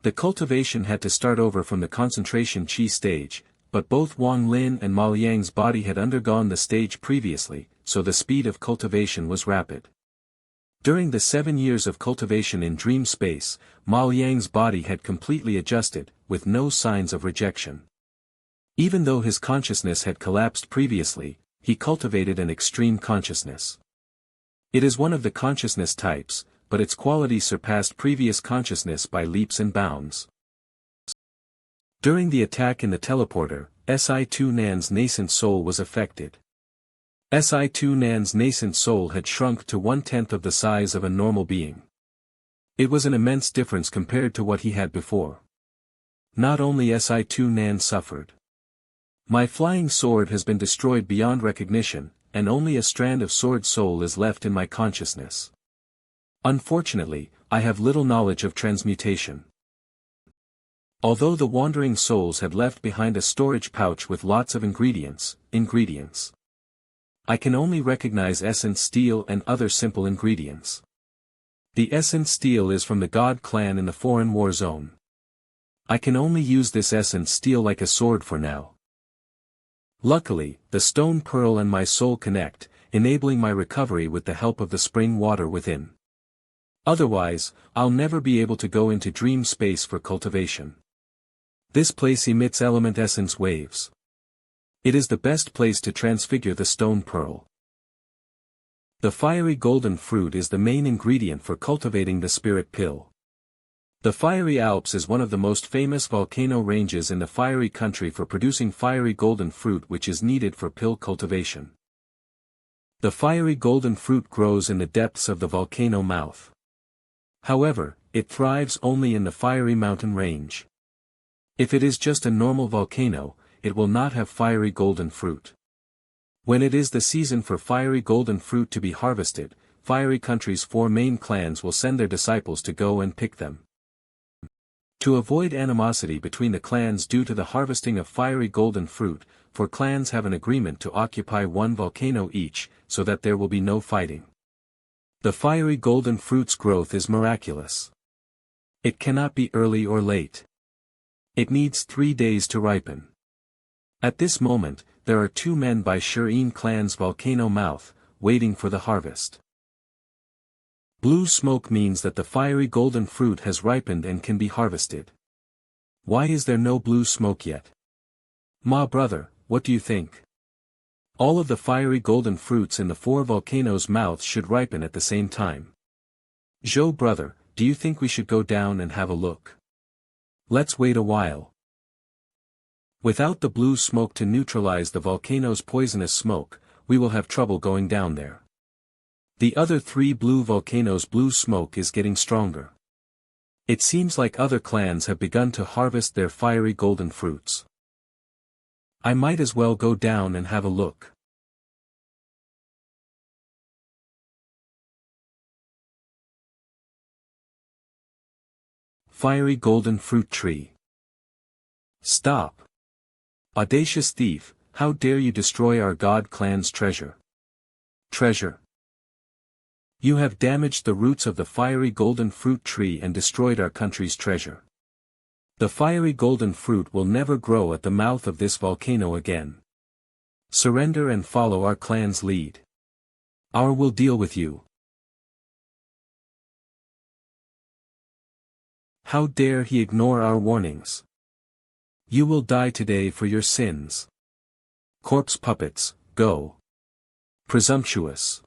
The cultivation had to start over from the concentration chi stage, but both Wang Lin and Ma Liang's body had undergone the stage previously, so the speed of cultivation was rapid. During the 7 years of cultivation in dream space, Ma Liang's body had completely adjusted, with no signs of rejection. Even though his consciousness had collapsed previously, he cultivated an extreme consciousness. It is one of the consciousness types, but its quality surpassed previous consciousness by leaps and bounds. During the attack in the teleporter, Si-2 Nan's nascent soul was affected. Si-2 Nan's nascent soul had shrunk to 1/10 of the size of a normal being. It was an immense difference compared to what he had before. Not only Si-2 Nan suffered. My flying sword has been destroyed beyond recognition, and only a strand of sword soul is left in my consciousness. Unfortunately, I have little knowledge of transmutation. Although the wandering souls had left behind a storage pouch with lots of ingredients, I can only recognize essence steel and other simple ingredients. The essence steel is from the God clan in the foreign war zone. I can only use this essence steel like a sword for now. Luckily, the stone pearl and my soul connect, enabling my recovery with the help of the spring water within. Otherwise, I'll never be able to go into dream space for cultivation. This place emits element essence waves. It is the best place to transfigure the stone pearl. The fiery golden fruit is the main ingredient for cultivating the spirit pill. The Fiery Alps is one of the most famous volcano ranges in the fiery country for producing fiery golden fruit which is needed for pill cultivation. The fiery golden fruit grows in the depths of the volcano mouth. However, it thrives only in the fiery mountain range. If it is just a normal volcano, it will not have fiery golden fruit. When it is the season for fiery golden fruit to be harvested, fiery country's 4 main clans will send their disciples to go and pick them. To avoid animosity between the clans due to the harvesting of fiery golden fruit, 4 clans have an agreement to occupy 1 volcano each, so that there will be no fighting. The fiery golden fruit's growth is miraculous. It cannot be early or late. It needs 3 days to ripen. At this moment, there are 2 men by Shounen clan's volcano mouth, waiting for the harvest. Blue smoke means that the fiery golden fruit has ripened and can be harvested. Why is there no blue smoke yet? Ma brother, what do you think? All of the fiery golden fruits in the 4 volcanoes' mouths should ripen at the same time. Zhou brother, do you think we should go down and have a look? Let's wait a while. Without the blue smoke to neutralize the volcano's poisonous smoke, we will have trouble going down there. The other 3 blue volcanoes' blue smoke is getting stronger. It seems like other clans have begun to harvest their fiery golden fruits. I might as well go down and have a look. fiery golden fruit tree. Stop! Audacious thief, how dare you destroy our god clan's treasure? Treasure! You have damaged the roots of the fiery golden fruit tree and destroyed our country's treasure. The fiery golden fruit will never grow at the mouth of this volcano again. Surrender and follow our clan's lead. Our will deal with you. How dare he ignore our warnings? You will die today for your sins. Corpse puppets, go. Presumptuous.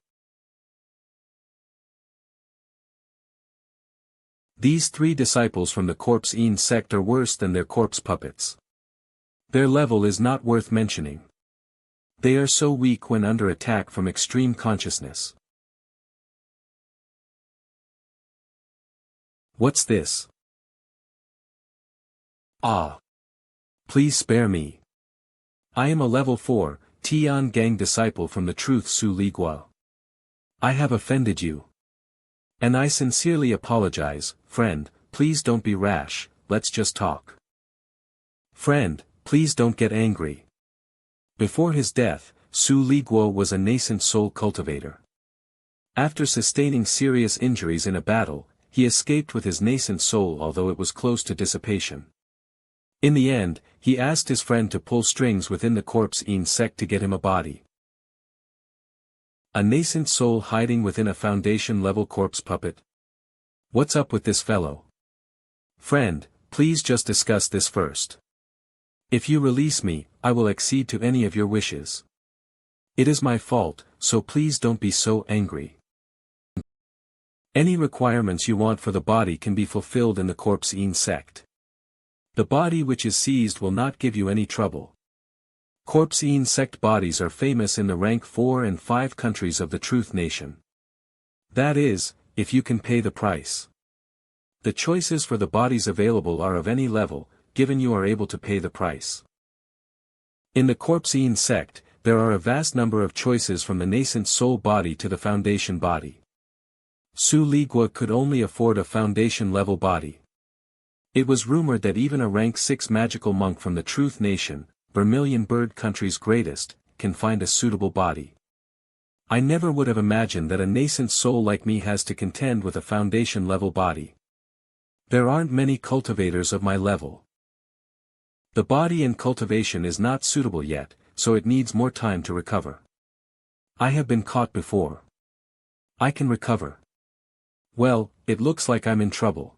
These 3 disciples from the Xian sect are worse than their corpse puppets. Their level is not worth mentioning. They are so weak when under attack from extreme consciousness. What's this? Ah! Please spare me. I am a level 4, Tian Gang disciple from the truth Su Ligua. I have offended you. And I sincerely apologize, friend, please don't be rash, let's just talk. Friend, please don't get angry. Before his death, Su Ligua was a nascent soul cultivator. After sustaining serious injuries in a battle, he escaped with his nascent soul although it was close to dissipation. In the end, he asked his friend to pull strings within the Xian sect to get him a body. A nascent soul hiding within a foundation-level corpse puppet? What's up with this fellow? Friend, please just discuss this first. If you release me, I will accede to any of your wishes. It is my fault, so please don't be so angry. Any requirements you want for the body can be fulfilled in the Xian sect. The body which is seized will not give you any trouble. Xian sect bodies are famous in the rank 4 and 5 countries of the Truth Nation. That is, if you can pay the price. The choices for the bodies available are of any level, given you are able to pay the price. In the Xian sect, there are a vast number of choices from the nascent soul body to the foundation body. Su Ligua could only afford a foundation-level body. It was rumored that even a rank 6 magical monk from the Truth Nation, Vermilion Bird Country's greatest, can find a suitable body. I never would have imagined that a nascent soul like me has to contend with a foundation-level body. There aren't many cultivators of my level. The body in cultivation is not suitable yet, so it needs more time to recover. I have been caught before. I can recover. Well, it looks like I'm in trouble.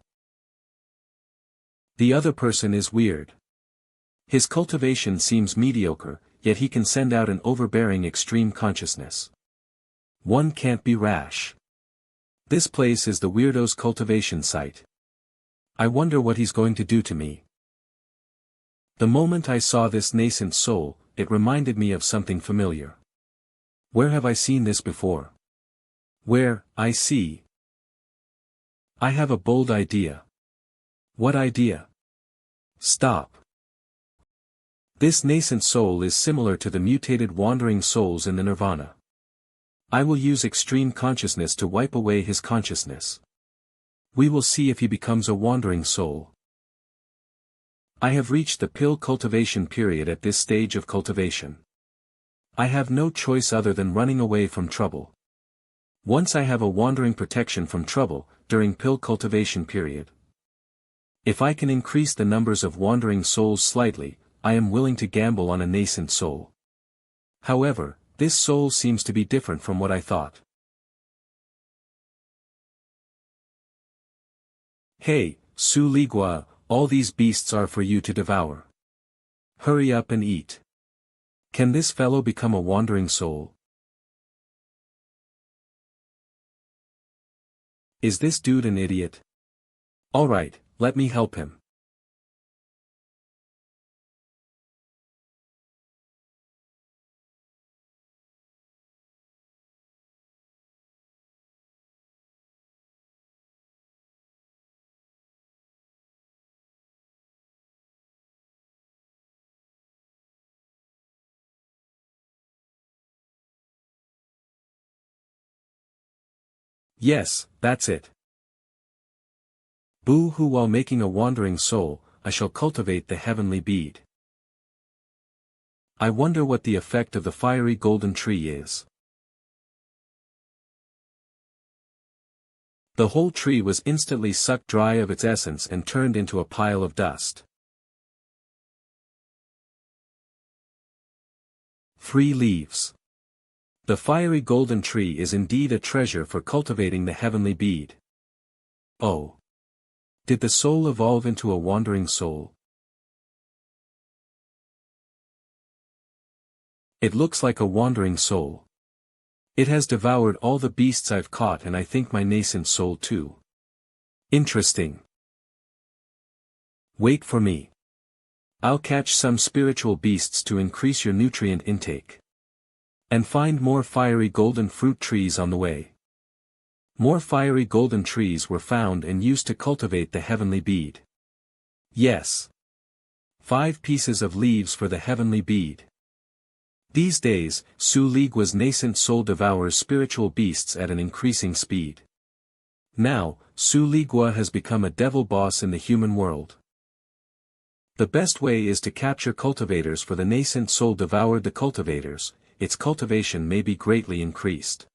The other person is weird. His cultivation seems mediocre, yet he can send out an overbearing extreme consciousness. One can't be rash. This place is the weirdo's cultivation site. I wonder what he's going to do to me. The moment I saw this nascent soul, it reminded me of something familiar. Where have I seen this before? Where, I see. I have a bold idea. What idea? Stop. This nascent soul is similar to the mutated wandering souls in the nirvana. I will use extreme consciousness to wipe away his consciousness. We will see if he becomes a wandering soul. I have reached the pill cultivation period at this stage of cultivation. I have no choice other than running away from trouble. Once I have a wandering protection from trouble, during pill cultivation period. If I can increase the numbers of wandering souls slightly, I am willing to gamble on a nascent soul. However, this soul seems to be different from what I thought. Hey, Su Ligua, all these beasts are for you to devour. Hurry up and eat. Can this fellow become a wandering soul? Is this dude an idiot? Alright, let me help him. Yes, that's it. Boo-hoo, while making a wandering soul, I shall cultivate the heavenly bead. I wonder what the effect of the fiery golden tree is. The whole tree was instantly sucked dry of its essence and turned into a pile of dust. 3 leaves. The fiery golden tree is indeed a treasure for cultivating the heavenly bead. Oh! Did the soul evolve into a wandering soul? It looks like a wandering soul. It has devoured all the beasts I've caught, and I think my nascent soul too. Interesting. Wait for me. I'll catch some spiritual beasts to increase your nutrient intake. And find more fiery golden fruit trees on the way. More fiery golden trees were found and used to cultivate the heavenly bead. Yes. 5 pieces of leaves for the heavenly bead. These days, Su Ligua's nascent soul devours spiritual beasts at an increasing speed. Now, Su Ligua has become a devil boss in the human world. The best way is to capture cultivators, for the nascent soul devoured the cultivators, its cultivation may be greatly increased.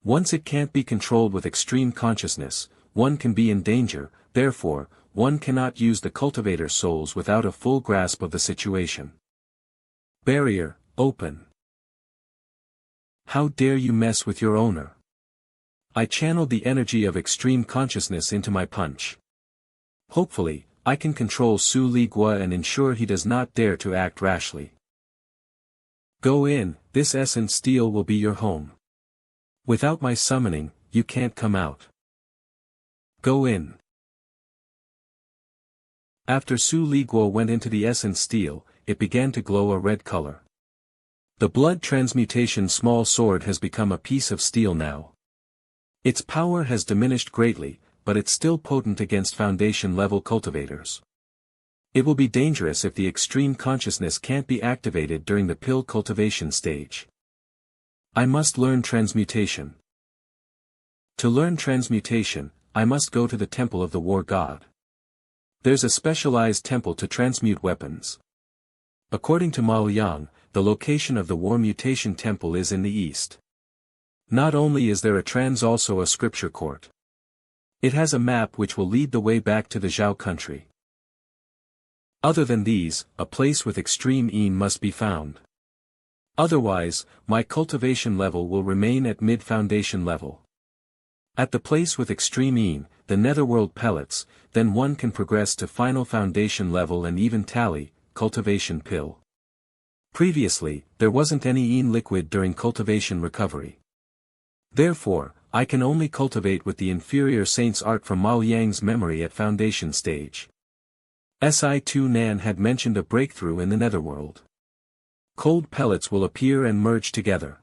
Once it can't be controlled with extreme consciousness, one can be in danger, therefore, one cannot use the cultivator souls without a full grasp of the situation. Barrier, open. How dare you mess with your owner? I channeled the energy of extreme consciousness into my punch. Hopefully, I can control Su Ligua and ensure he does not dare to act rashly. Go in, this essence steel will be your home. Without my summoning, you can't come out. Go in. After Su Ligua went into the essence steel, it began to glow a red color. The blood transmutation small sword has become a piece of steel now. Its power has diminished greatly, but it's still potent against foundation-level cultivators. It will be dangerous if the extreme consciousness can't be activated during the pill cultivation stage. I must learn transmutation. To learn transmutation, I must go to the temple of the war god. There's a specialized temple to transmute weapons. According to Mao Yang, the location of the War Mutation Temple is in the east. Not only is there also a scripture court. It has a map which will lead the way back to the Zhao country. Other than these, a place with extreme Yin must be found. Otherwise, my cultivation level will remain at mid-foundation level. At the place with extreme Yin, the netherworld pellets, then one can progress to final foundation level and even tally, cultivation pill. Previously, there wasn't any Yin liquid during cultivation recovery. Therefore, I can only cultivate with the inferior saint's art from Mao Yang's memory at foundation stage. Si2 Nan had mentioned a breakthrough in the netherworld. Cold pellets will appear and merge together.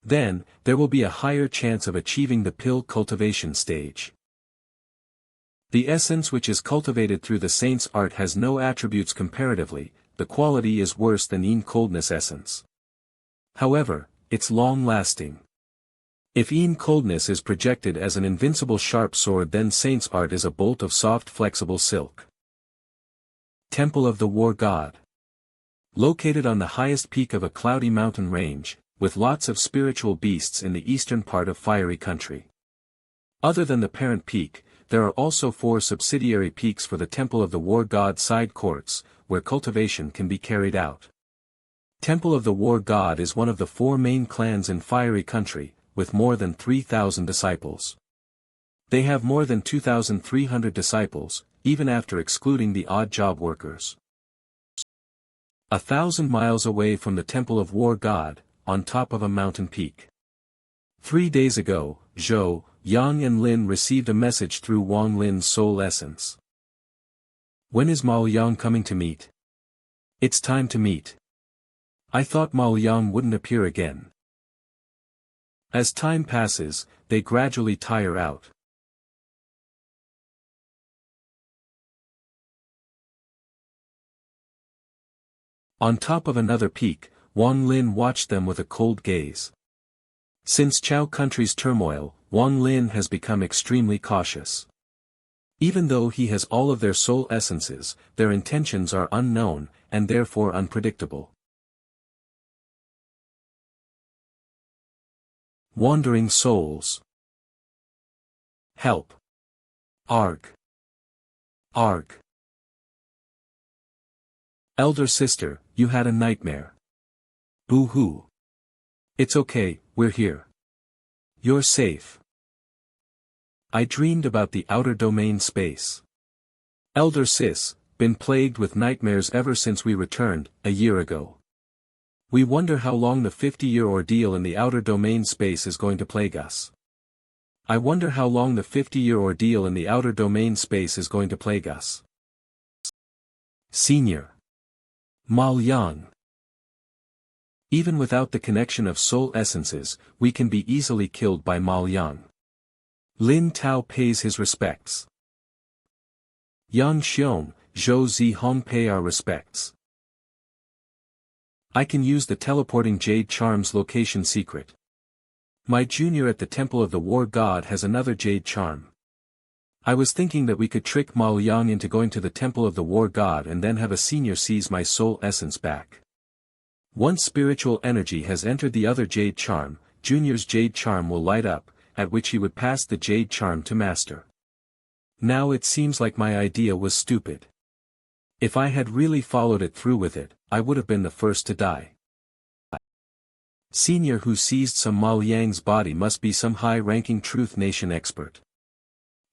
Then, there will be a higher chance of achieving the pill cultivation stage. The essence which is cultivated through the saint's art has no attributes comparatively, the quality is worse than Yin coldness essence. However, it's long-lasting. If Yin coldness is projected as an invincible sharp sword, then saint's art is a bolt of soft flexible silk. Temple of the War God. Located on the highest peak of a cloudy mountain range, with lots of spiritual beasts in the eastern part of Fiery Country. Other than the parent peak, there are also 4 subsidiary peaks for the Temple of the War God side courts, where cultivation can be carried out. Temple of the War God is one of the 4 main clans in Fiery Country, with more than 3,000 disciples. They have more than 2,300 disciples, even after excluding the odd job workers. 1,000 miles away from the Temple of War God, on top of a mountain peak. 3 days ago, Zhou, Yang and Lin received a message through Wang Lin's soul essence. When is Mao Yang coming to meet? It's time to meet. I thought Mao Yang wouldn't appear again. As time passes, they gradually tire out. On top of another peak, Wang Lin watched them with a cold gaze. Since Zhao country's turmoil, Wang Lin has become extremely cautious. Even though he has all of their soul essences, their intentions are unknown, and therefore unpredictable. Wandering souls. Help. Arg. Arg. Elder sister, you had a nightmare. Boo-hoo. It's okay, we're here. You're safe. I dreamed about the outer domain space. Elder sis, been plagued with nightmares ever since we returned, a year ago. We wonder how long the 50-year ordeal in the outer domain space is going to plague us. I wonder how long the 50-year ordeal in the outer domain space is going to plague us. Senior. Mal Yang. Even without the connection of soul essences, we can be easily killed by Mal Yang. Lin Tao pays his respects. Yang Xiong, Zhou Zi Hong pay our respects. I can use the teleporting jade charm's location secret. My junior at the Temple of the War God has another jade charm. I was thinking that we could trick Mal Yang into going to the Temple of the War God and then have a senior seize my soul essence back. Once spiritual energy has entered the other jade charm, junior's jade charm will light up, at which he would pass the jade charm to master. Now it seems like my idea was stupid. If I had really followed it through with it, I would have been the first to die. Senior who seized some Mal Yang's body must be some high-ranking Truth Nation expert.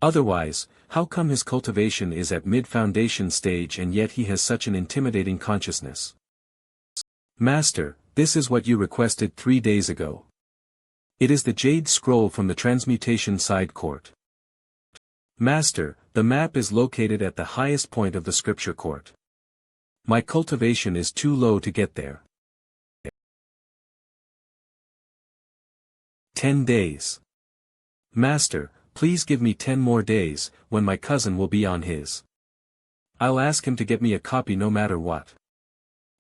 Otherwise, how come his cultivation is at mid-foundation stage and yet he has such an intimidating consciousness? Master, this is what you requested 3 days ago. It is the Jade Scroll from the Transmutation Side Court. Master, the map is located at the highest point of the Scripture Court. My cultivation is too low to get there. 10 days. Master, please give me 10 more days, when my cousin will be on his. I'll ask him to get me a copy no matter what.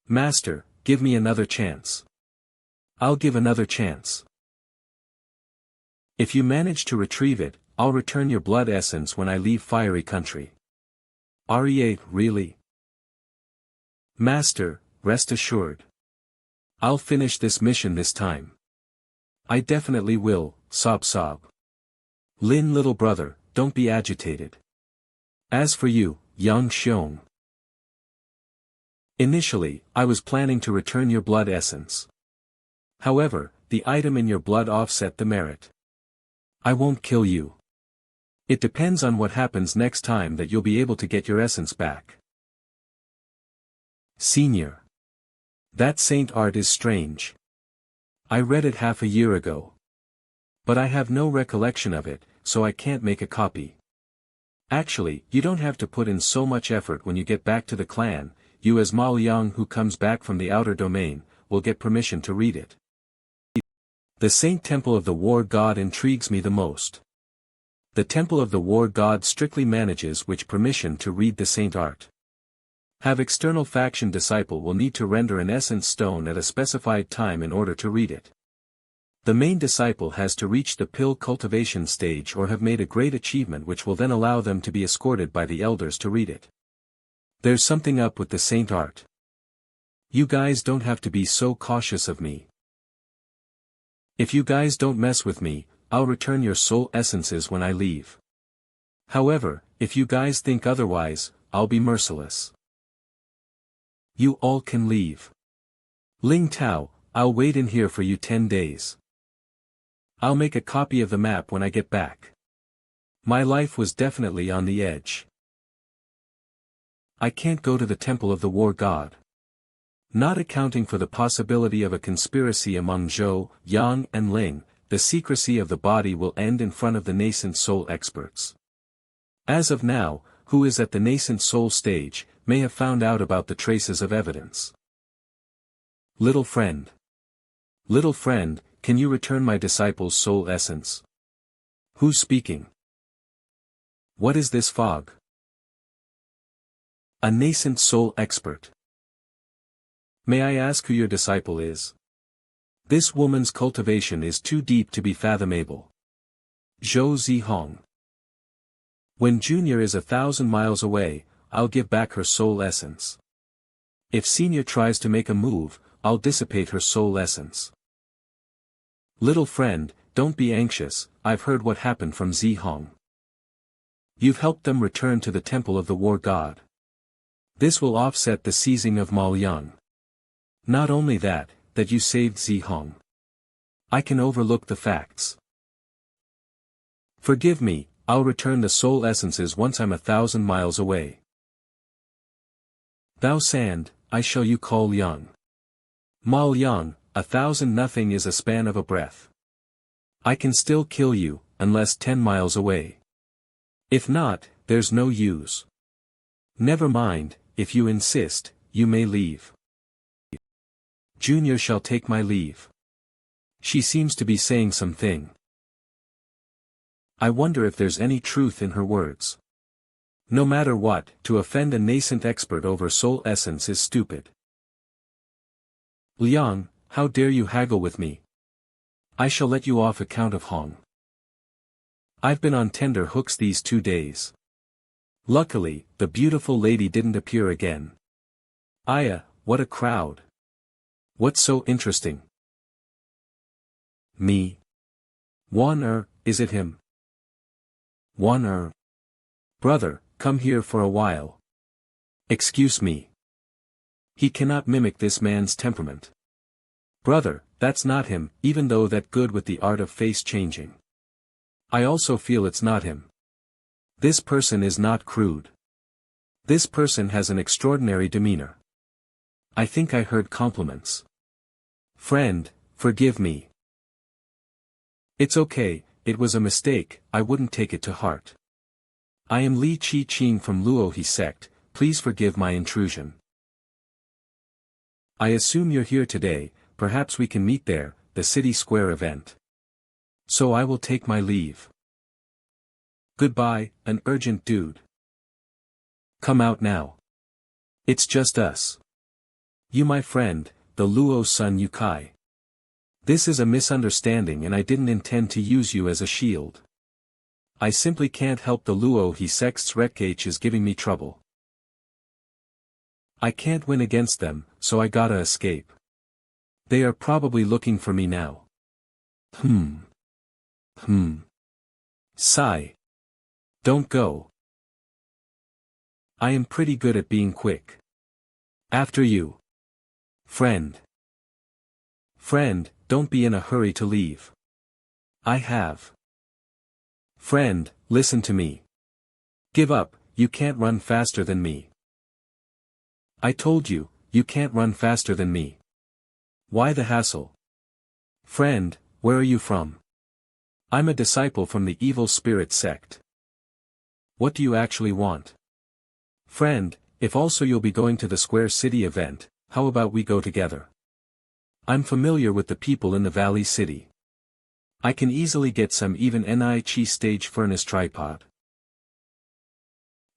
Master, give me another chance. I'll give another chance. If you manage to retrieve it, I'll return your blood essence when I leave Fiery Country. REA, really? Master, rest assured. I'll finish this mission this time. I definitely will, sob sob. Lin little brother, don't be agitated. As for you, Yang Xiong. Initially, I was planning to return your blood essence. However, the item in your blood offset the merit. I won't kill you. It depends on what happens next time that you'll be able to get your essence back. Senior. That saint art is strange. I read it half a year ago. But I have no recollection of it, so I can't make a copy. Actually, you don't have to put in so much effort when you get back to the clan. You as Mal Yang who comes back from the outer domain, will get permission to read it. The Saint Temple of the War God intrigues me the most. The Temple of the War God strictly manages which permission to read the Saint Art. Have external faction disciple will need to render an essence stone at a specified time in order to read it. The main disciple has to reach the pill cultivation stage or have made a great achievement which will then allow them to be escorted by the elders to read it. There's something up with the Saint Art. You guys don't have to be so cautious of me. If you guys don't mess with me, I'll return your soul essences when I leave. However, if you guys think otherwise, I'll be merciless. You all can leave. Ling Tao, I'll wait in here for you 10 days. I'll make a copy of the map when I get back. My life was definitely on the edge. I can't go to the Temple of the War God. Not accounting for the possibility of a conspiracy among Zhou, Yang and Ling, the secrecy of the body will end in front of the nascent soul experts. As of now, who is at the nascent soul stage, may have found out about the traces of evidence. Little friend. Little friend, can you return my disciple's soul essence? Who's speaking? What is this fog? A nascent soul expert. May I ask who your disciple is? This woman's cultivation is too deep to be fathomable. Zhou Zihong. When Junior is 1,000 miles away, I'll give back her soul essence. If Senior tries to make a move, I'll dissipate her soul essence. Little friend, don't be anxious, I've heard what happened from Zihong. You've helped them return to the temple of the war god. This will offset the seizing of Maoyang. Not only that you saved Zihong. I can overlook the facts. Forgive me, I'll return the soul essences once I'm 1,000 miles away. Thou Sand, I shall you call young. Mal Yang, 1,000 nothing is a span of a breath. I can still kill you, unless 10 miles away. If not, there's no use. Never mind, if you insist, you may leave. Junior shall take my leave. She seems to be saying something. I wonder if there's any truth in her words. No matter what, to offend a nascent expert over soul essence is stupid. Liang, how dare you haggle with me? I shall let you off account of Hong. I've been on tender hooks these 2 days. Luckily, the beautiful lady didn't appear again. Aya, what a crowd. What's so interesting? Me. Wan is it him? Wan Brother, come here for a while. Excuse me. He cannot mimic this man's temperament. Brother, that's not him, even though that good with the art of face changing. I also feel it's not him. This person is not crude. This person has an extraordinary demeanor. I think I heard compliments. Friend, forgive me. It's okay, it was a mistake, I wouldn't take it to heart. I am Li Qi-ching from Heng Yue Sect, please forgive my intrusion. I assume you're here today, perhaps we can meet there, the city square event. So I will take my leave. Goodbye, an urgent dude. Come out now. It's just us. You my friend, the Luo Sun Yukai. This is a misunderstanding and I didn't intend to use you as a shield. I simply can't help the Luo He Sect's wreckage is giving me trouble. I can't win against them, so I gotta escape. They are probably looking for me now. Sigh. Don't go. I am pretty good at being quick. After you. Friend. Friend, don't be in a hurry to leave. I have. Friend, listen to me. Give up, you can't run faster than me. I told you, you can't run faster than me. Why the hassle? Friend, where are you from? I'm a disciple from the evil spirit sect. What do you actually want? Friend, if also you'll be going to the Square City event, how about we go together? I'm familiar with the people in the Valley City. I can easily get some even Ni-chi stage furnace tripod.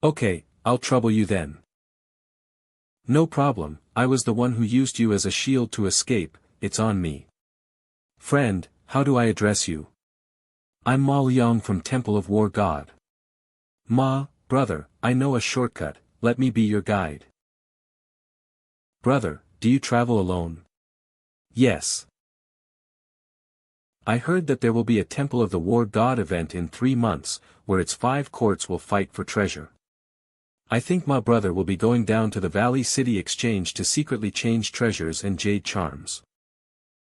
Okay, I'll trouble you then. No problem, I was the one who used you as a shield to escape, it's on me. Friend, how do I address you? I'm Ma Liang from Temple of War God. Ma, brother, I know a shortcut, let me be your guide. Brother, do you travel alone? Yes. I heard that there will be a Temple of the War God event in 3 months, where its 5 courts will fight for treasure. I think my brother will be going down to the Valley City Exchange to secretly change treasures and jade charms.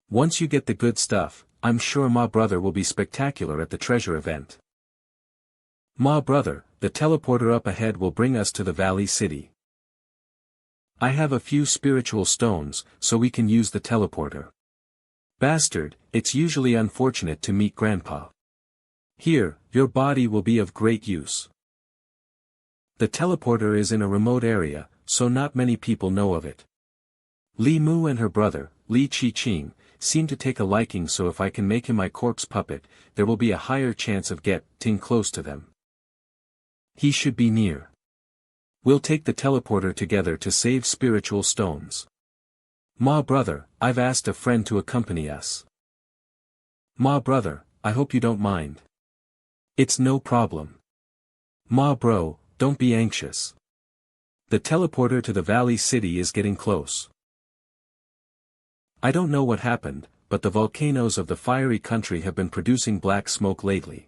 Once you get the good stuff, I'm sure my brother will be spectacular at the treasure event. Ma brother, the teleporter up ahead will bring us to the Valley City. I have a few spiritual stones, so we can use the teleporter. Bastard, it's usually unfortunate to meet Grandpa. Here, your body will be of great use. The teleporter is in a remote area, so not many people know of it. Li Mu and her brother, Li Qi-ching, seem to take a liking, so if I can make him my corpse puppet, there will be a higher chance of getting close to them. He should be near. We'll take the teleporter together to save spiritual stones. Ma brother, I've asked a friend to accompany us. Ma brother, I hope you don't mind. It's no problem. Ma bro, don't be anxious. The teleporter to the Valley City is getting close. I don't know what happened, but the volcanoes of the fiery country have been producing black smoke lately.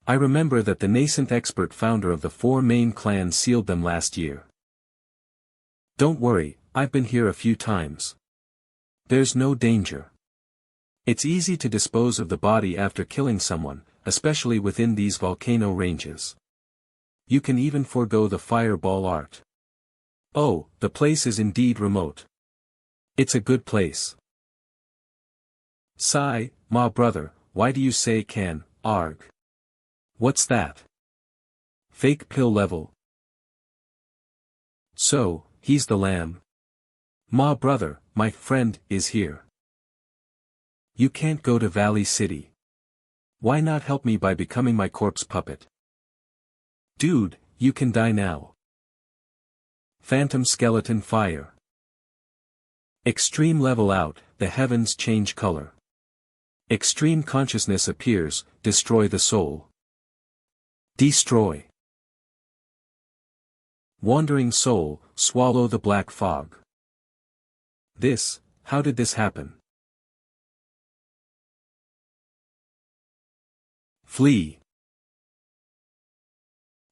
I remember that the nascent expert founder of the 4 main clans sealed them last year. Don't worry, I've been here a few times. There's no danger. It's easy to dispose of the body after killing someone, especially within these volcano ranges. You can even forego the fireball art. Oh, the place is indeed remote. It's a good place. Sigh, ma brother, why do you say can, arg? What's that? Fake pill level. So, he's the lamb. Ma brother, my friend, is here. You can't go to Valley City. Why not help me by becoming my corpse puppet? Dude, you can die now. Phantom skeleton fire. Extreme level out, the heavens change color. Extreme consciousness appears, destroy the soul. Destroy. Wandering soul, swallow the black fog. How did this happen? Flee.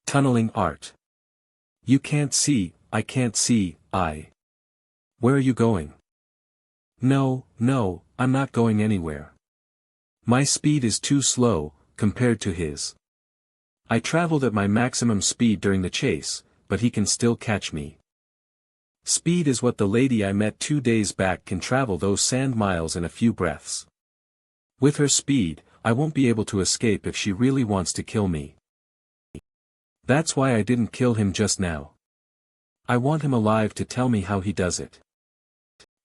Tunneling art. You can't see, I can't see, I. Where are you going? No, I'm not going anywhere. My speed is too slow, compared to his. I traveled at my maximum speed during the chase, but he can still catch me. Speed is what the lady I met 2 days back can travel those sand miles in a few breaths. With her speed, I won't be able to escape if she really wants to kill me. That's why I didn't kill him just now. I want him alive to tell me how he does it.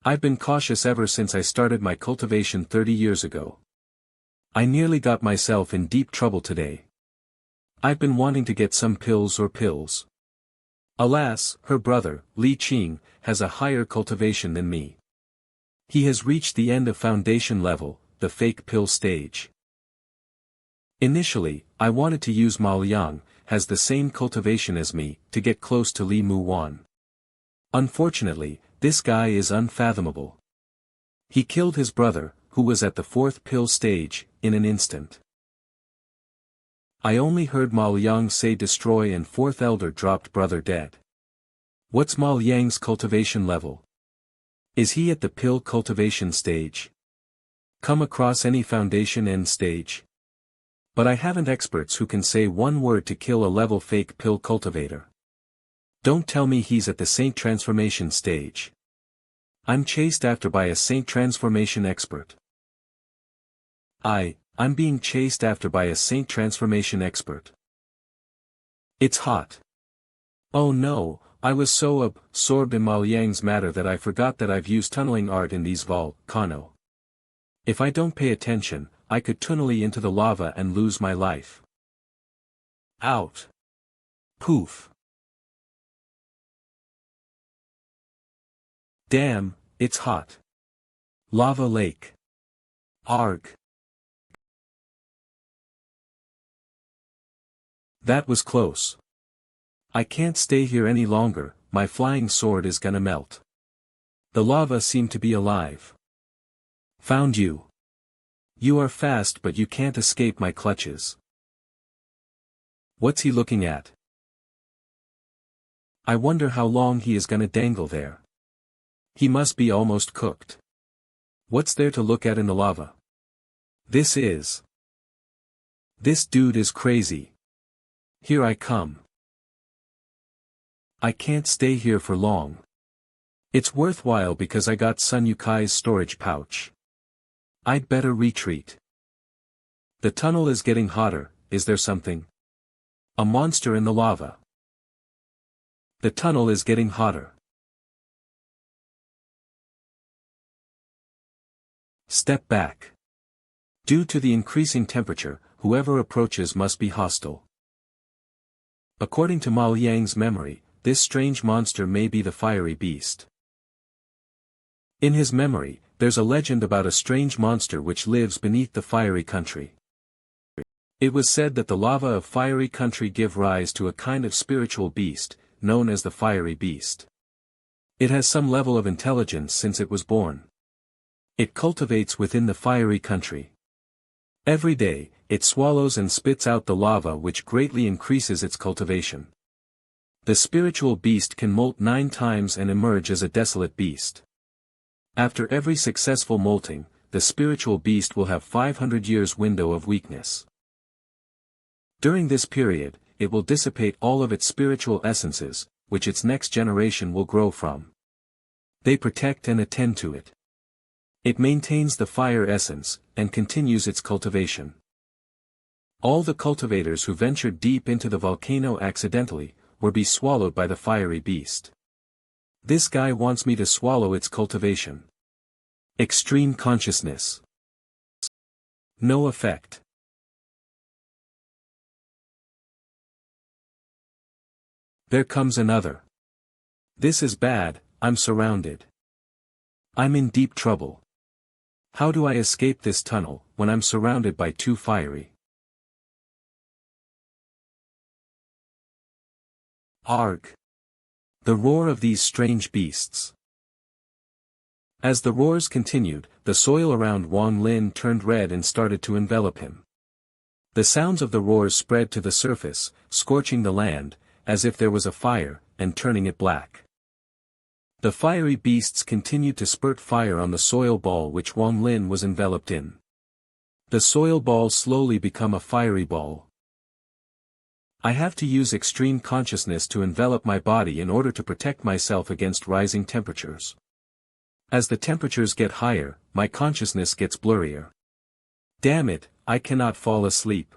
I've been cautious ever since I started my cultivation 30 years ago. I nearly got myself in deep trouble today. I've been wanting to get some pills. Alas, her brother, Li Qing, has a higher cultivation than me. He has reached the end of foundation level, the fake pill stage. Initially, I wanted to use Ma Liang, has the same cultivation as me, to get close to Li Muwan. Unfortunately, this guy is unfathomable. He killed his brother, who was at the 4th pill stage, in an instant. I only heard Ma Liang say destroy and 4th elder dropped brother dead. What's Ma Liang's cultivation level? Is he at the pill cultivation stage? Come across any foundation end stage? But I haven't experts who can say one word to kill a level fake pill cultivator. Don't tell me he's at the Saint transformation stage. I'm chased after by a Saint transformation expert. I'm being chased after by a Saint transformation expert. It's hot. Oh no, I was so absorbed in Ma Liang's matter that I forgot that I've used tunneling art in these volcano. If I don't pay attention, I could tunnel into the lava and lose my life. Out. Poof. Damn, it's hot. Lava lake. Arg. That was close. I can't stay here any longer, my flying sword is gonna melt. The lava seemed to be alive. Found you. You are fast but you can't escape my clutches. What's he looking at? I wonder how long he is gonna dangle there. He must be almost cooked. What's there to look at in the lava? This dude is crazy. Here I come. I can't stay here for long. It's worthwhile because I got Sun Yukai's storage pouch. I'd better retreat. The tunnel is getting hotter, is there something? A monster in the lava. The tunnel is getting hotter. Step back. Due to the increasing temperature, whoever approaches must be hostile. According to Ma Liang's memory, this strange monster may be the fiery beast. In his memory, there's a legend about a strange monster which lives beneath the fiery country. It was said that the lava of fiery country give rise to a kind of spiritual beast, known as the fiery beast. It has some level of intelligence since it was born. It cultivates within the fiery country. Every day, it swallows and spits out the lava, which greatly increases its cultivation. The spiritual beast can molt 9 times and emerge as a desolate beast. After every successful molting, the spiritual beast will have 500 years window of weakness. During this period, it will dissipate all of its spiritual essences, which its next generation will grow from. They protect and attend to it. It maintains the fire essence, and continues its cultivation. All the cultivators who ventured deep into the volcano accidentally, will be swallowed by the fiery beast. This guy wants me to swallow its cultivation. Extreme consciousness. No effect. There comes another. This is bad, I'm surrounded. I'm in deep trouble. How do I escape this tunnel, when I'm surrounded by 2 fiery? Arg! The roar of these strange beasts. As the roars continued, the soil around Wang Lin turned red and started to envelop him. The sounds of the roars spread to the surface, scorching the land, as if there was a fire, and turning it black. The fiery beasts continued to spurt fire on the soil ball which Wang Lin was enveloped in. The soil ball slowly became a fiery ball. I have to use extreme consciousness to envelop my body in order to protect myself against rising temperatures. As the temperatures get higher, my consciousness gets blurrier. Damn it, I cannot fall asleep.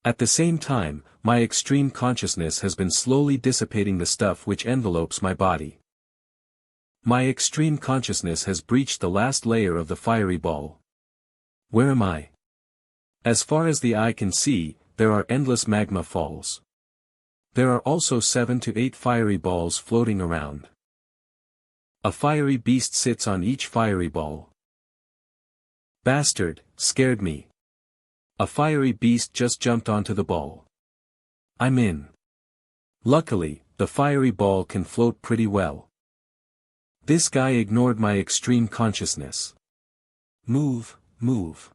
At the same time, my extreme consciousness has been slowly dissipating the stuff which envelopes my body. My extreme consciousness has breached the last layer of the fiery ball. Where am I? As far as the eye can see, there are endless magma falls. There are also 7 to 8 fiery balls floating around. A fiery beast sits on each fiery ball. Bastard, scared me. A fiery beast just jumped onto the ball. I'm in. Luckily, the fiery ball can float pretty well. This guy ignored my extreme consciousness. Move, move.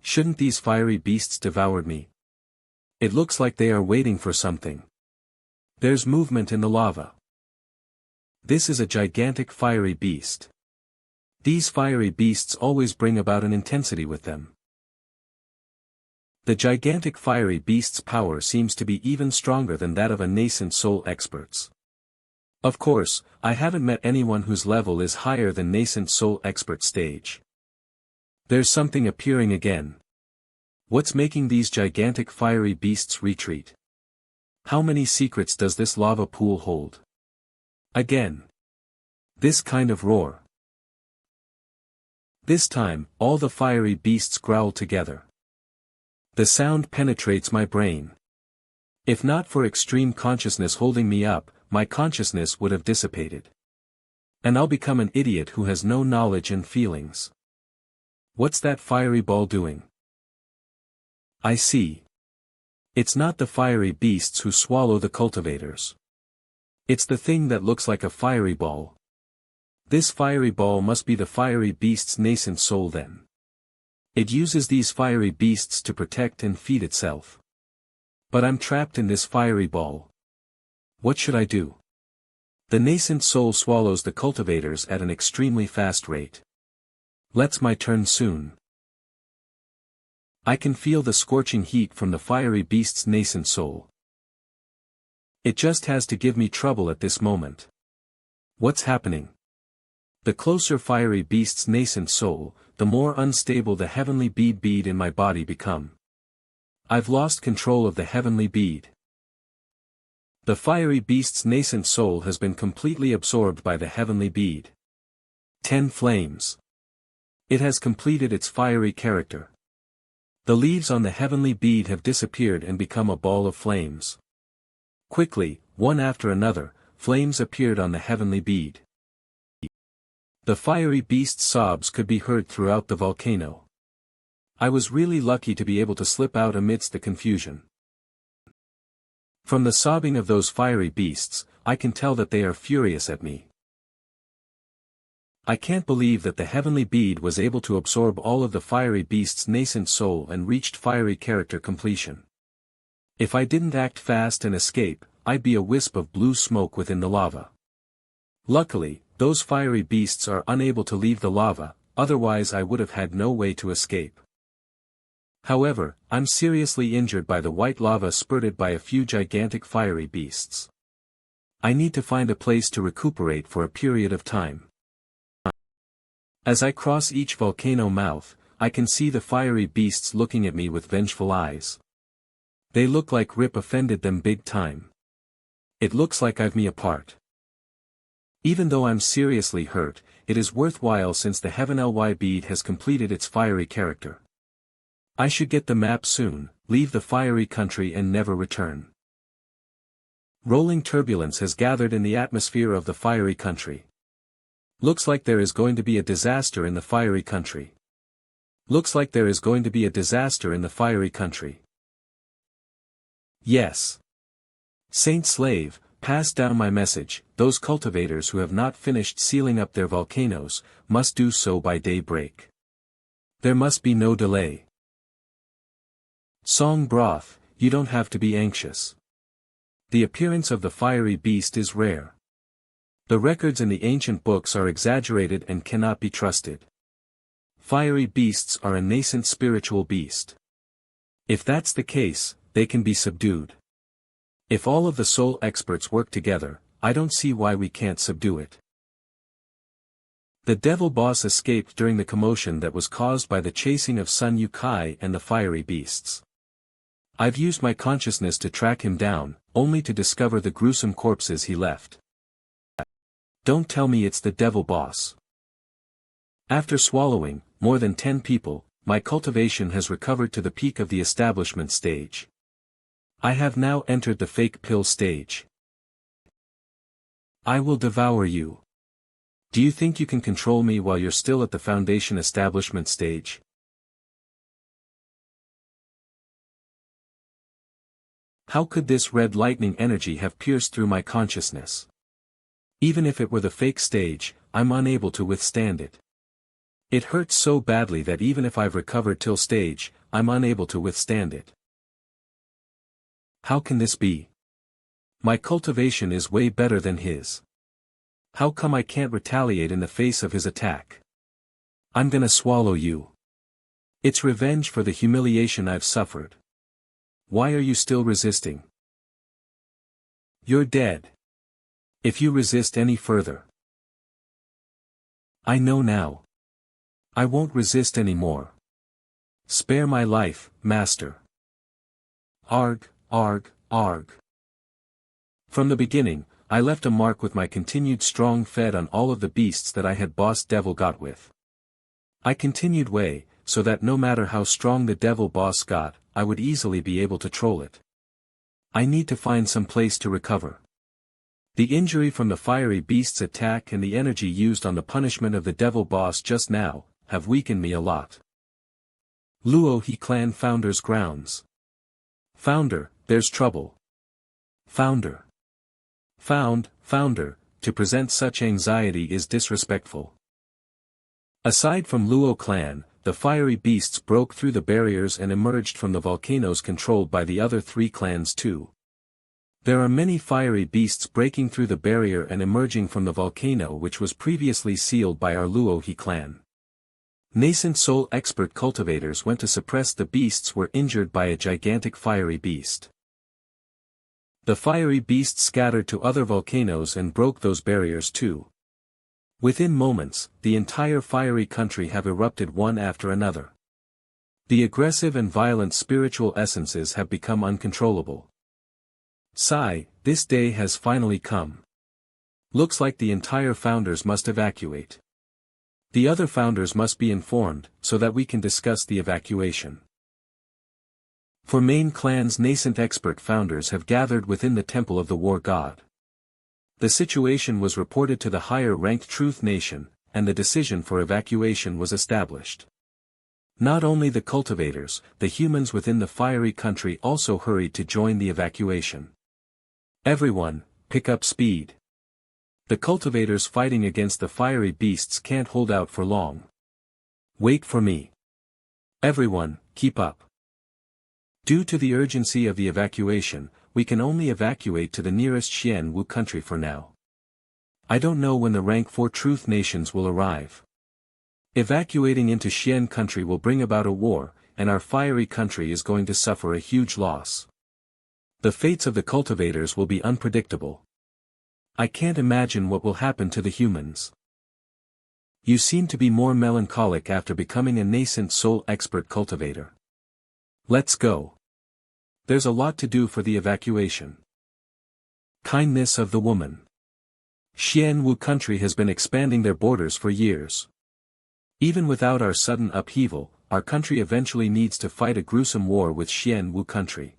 Shouldn't these fiery beasts devour me? It looks like they are waiting for something. There's movement in the lava. This is a gigantic fiery beast. These fiery beasts always bring about an intensity with them. The gigantic fiery beast's power seems to be even stronger than that of a nascent soul experts. Of course, I haven't met anyone whose level is higher than nascent soul expert stage. There's something appearing again. What's making these gigantic fiery beasts retreat? How many secrets does this lava pool hold? Again. This kind of roar. This time, all the fiery beasts growl together. The sound penetrates my brain. If not for extreme consciousness holding me up, my consciousness would have dissipated. And I'll become an idiot who has no knowledge and feelings. What's that fiery ball doing? I see. It's not the fiery beasts who swallow the cultivators. It's the thing that looks like a fiery ball. This fiery ball must be the fiery beast's nascent soul then. It uses these fiery beasts to protect and feed itself. But I'm trapped in this fiery ball. What should I do? The nascent soul swallows the cultivators at an extremely fast rate. Let's my turn soon. I can feel the scorching heat from the fiery beast's nascent soul. It just has to give me trouble at this moment. What's happening? The closer fiery beast's nascent soul, the more unstable the heavenly bead in my body become. I've lost control of the heavenly bead. The fiery beast's nascent soul has been completely absorbed by the heavenly bead. 10 flames. It has completed its fiery character. The leaves on the heavenly bead have disappeared and become a ball of flames. Quickly, one after another, flames appeared on the heavenly bead. The fiery beast's sobs could be heard throughout the volcano. I was really lucky to be able to slip out amidst the confusion. From the sobbing of those fiery beasts, I can tell that they are furious at me. I can't believe that the heavenly bead was able to absorb all of the fiery beast's nascent soul and reached fiery character completion. If I didn't act fast and escape, I'd be a wisp of blue smoke within the lava. Luckily, those fiery beasts are unable to leave the lava, otherwise I would have had no way to escape. However, I'm seriously injured by the white lava spurted by a few gigantic fiery beasts. I need to find a place to recuperate for a period of time. As I cross each volcano mouth, I can see the fiery beasts looking at me with vengeful eyes. They look like Rip offended them big time. It looks like I've me apart. Even though I'm seriously hurt, it is worthwhile since the heavenly bead has completed its fiery character. I should get the map soon, leave the fiery country and never return. Rolling turbulence has gathered in the atmosphere of the fiery country. Looks like there is going to be a disaster in the fiery country. Looks like there is going to be a disaster in the fiery country. Yes. Saint Slave, pass down my message. Those cultivators who have not finished sealing up their volcanoes, must do so by daybreak. There must be no delay. Song Broth, you don't have to be anxious. The appearance of the fiery beast is rare. The records in the ancient books are exaggerated and cannot be trusted. Fiery beasts are a nascent spiritual beast. If that's the case, they can be subdued. If all of the soul experts work together, I don't see why we can't subdue it. The devil boss escaped during the commotion that was caused by the chasing of Sun Yukai and the fiery beasts. I've used my consciousness to track him down, only to discover the gruesome corpses he left. Don't tell me it's the devil boss. After swallowing more than 10 people, my cultivation has recovered to the peak of the establishment stage. I have now entered the fake pill stage. I will devour you. Do you think you can control me while you're still at the foundation establishment stage? How could this red lightning energy have pierced through my consciousness? Even if it were the fake stage, I'm unable to withstand it. It hurts so badly that even if I've recovered till stage, I'm unable to withstand it. How can this be? My cultivation is way better than his. How come I can't retaliate in the face of his attack? I'm gonna swallow you. It's revenge for the humiliation I've suffered. Why are you still resisting? You're dead. If you resist any further. I know now. I won't resist any more. Spare my life, master. Arg, arg, arg. From the beginning, I left a mark with my continued strong fed on all of the beasts that I had boss devil got with. I continued way, so that no matter how strong the devil boss got, I would easily be able to troll it. I need to find some place to recover. The injury from the fiery beast's attack and the energy used on the punishment of the devil boss just now, have weakened me a lot. Luo He Clan Founder's grounds. Founder, there's trouble. Founder. Founder, to present such anxiety is disrespectful. Aside from Luo Clan, the fiery beasts broke through the barriers and emerged from the volcanoes controlled by the other 3 clans too. There are many fiery beasts breaking through the barrier and emerging from the volcano which was previously sealed by our Luo He clan. Nascent soul expert cultivators went to suppress the beasts were injured by a gigantic fiery beast. The fiery beast scattered to other volcanoes and broke those barriers too. Within moments, the entire fiery country have erupted one after another. The aggressive and violent spiritual essences have become uncontrollable. Sigh, this day has finally come. Looks like the entire founders must evacuate. The other founders must be informed, so that we can discuss the evacuation. For main clans, nascent expert founders have gathered within the temple of the war god. The situation was reported to the higher ranked Truth Nation, and the decision for evacuation was established. Not only the cultivators, the humans within the fiery country also hurried to join the evacuation. Everyone, pick up speed. The cultivators fighting against the fiery beasts can't hold out for long. Wait for me. Everyone, keep up. Due to the urgency of the evacuation, we can only evacuate to the nearest Xian Wu country for now. I don't know when the rank 4 truth nations will arrive. Evacuating into Xian country will bring about a war, and our fiery country is going to suffer a huge loss. The fates of the cultivators will be unpredictable. I can't imagine what will happen to the humans. You seem to be more melancholic after becoming a nascent soul expert cultivator. Let's go. There's a lot to do for the evacuation. Kindness of the woman. Xian Wu country has been expanding their borders for years. Even without our sudden upheaval, our country eventually needs to fight a gruesome war with Xian Wu country.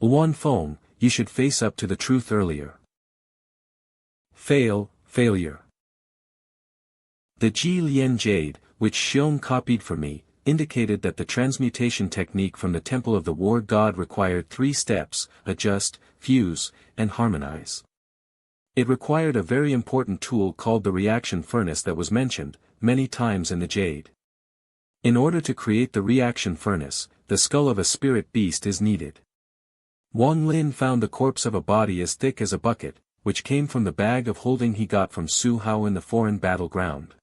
Wan Feng, you should face up to the truth earlier. Failure. The Ji Lian Jade, which Xiong copied for me, indicated that the transmutation technique from the Temple of the War God required 3 steps: adjust, fuse, and harmonize. It required a very important tool called the reaction furnace that was mentioned many times in the Jade. In order to create the reaction furnace, the skull of a spirit beast is needed. Wang Lin found the corpse of a body as thick as a bucket, which came from the bag of holding he got from Su Hao in the foreign battleground.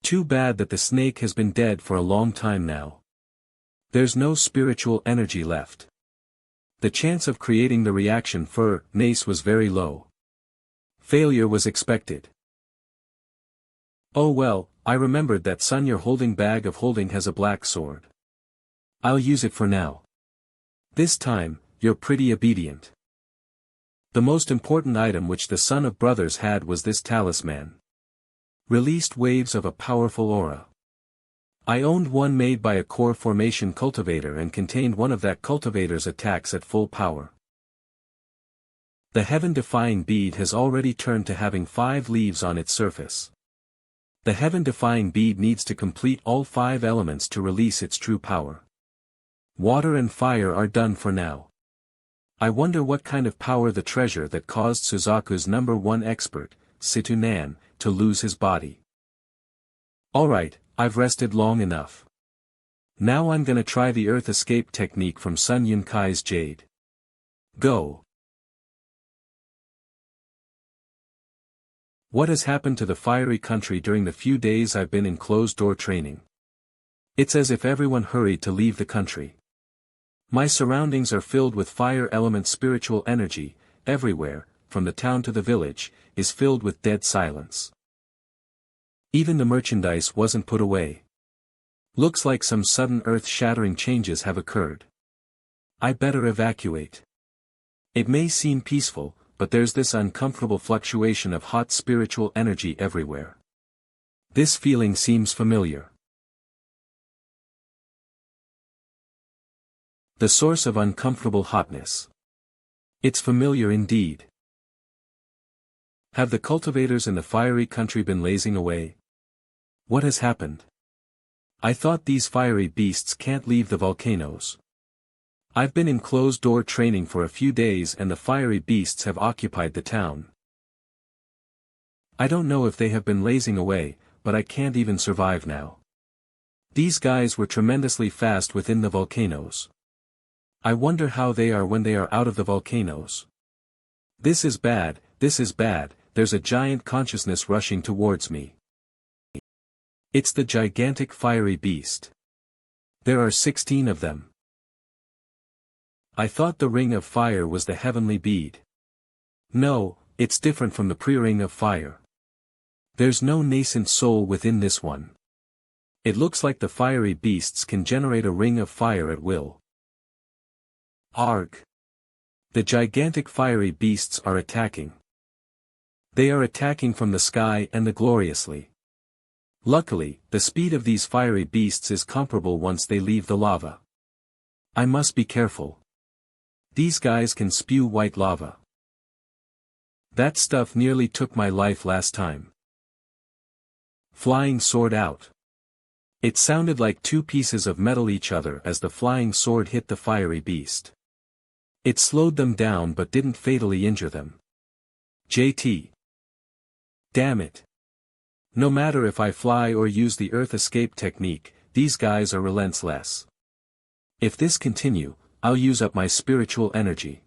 Too bad that the snake has been dead for a long time now. There's no spiritual energy left. The chance of creating the reaction furnace was very low. Failure was expected. Oh well, I remembered that son your holding bag of holding has a black sword. I'll use it for now. This time, you're pretty obedient. The most important item which the son of brothers had was this talisman. Released waves of a powerful aura. I owned one made by a core formation cultivator and contained one of that cultivator's attacks at full power. The heaven-defying bead has already turned to having 5 leaves on its surface. The heaven-defying bead needs to complete all 5 elements to release its true power. Water and fire are done for now. I wonder what kind of power the treasure that caused Suzaku's #1 expert, Situ Nan, to lose his body. Alright, I've rested long enough. Now I'm gonna try the earth escape technique from Sun Yunkai's Jade. Go. What has happened to the fiery country during the few days I've been in closed-door training? It's as if everyone hurried to leave the country. My surroundings are filled with fire element spiritual energy, everywhere, from the town to the village, is filled with dead silence. Even the merchandise wasn't put away. Looks like some sudden earth-shattering changes have occurred. I better evacuate. It may seem peaceful, but there's this uncomfortable fluctuation of hot spiritual energy everywhere. This feeling seems familiar. The source of uncomfortable hotness. It's familiar indeed. Have the cultivators in the fiery country been lazing away? What has happened? I thought these fiery beasts can't leave the volcanoes. I've been in closed-door training for a few days and the fiery beasts have occupied the town. I don't know if they have been lazing away, but I can't even survive now. These guys were tremendously fast within the volcanoes. I wonder how they are when they are out of the volcanoes. This is bad, there's a giant consciousness rushing towards me. It's the gigantic fiery beast. There are 16 of them. I thought the ring of fire was the heavenly bead. No, it's different from the pre-ring of fire. There's no nascent soul within this one. It looks like the fiery beasts can generate a ring of fire at will. Arg! The gigantic fiery beasts are attacking. They are attacking from the sky and gloriously. Luckily, the speed of these fiery beasts is comparable once they leave the lava. I must be careful. These guys can spew white lava. That stuff nearly took my life last time. Flying sword out. It sounded like two pieces of metal each other as the flying sword hit the fiery beast. It slowed them down but didn't fatally injure them. JT. Damn it. No matter if I fly or use the earth escape technique, these guys are relentless. If this continue, I'll use up my spiritual energy.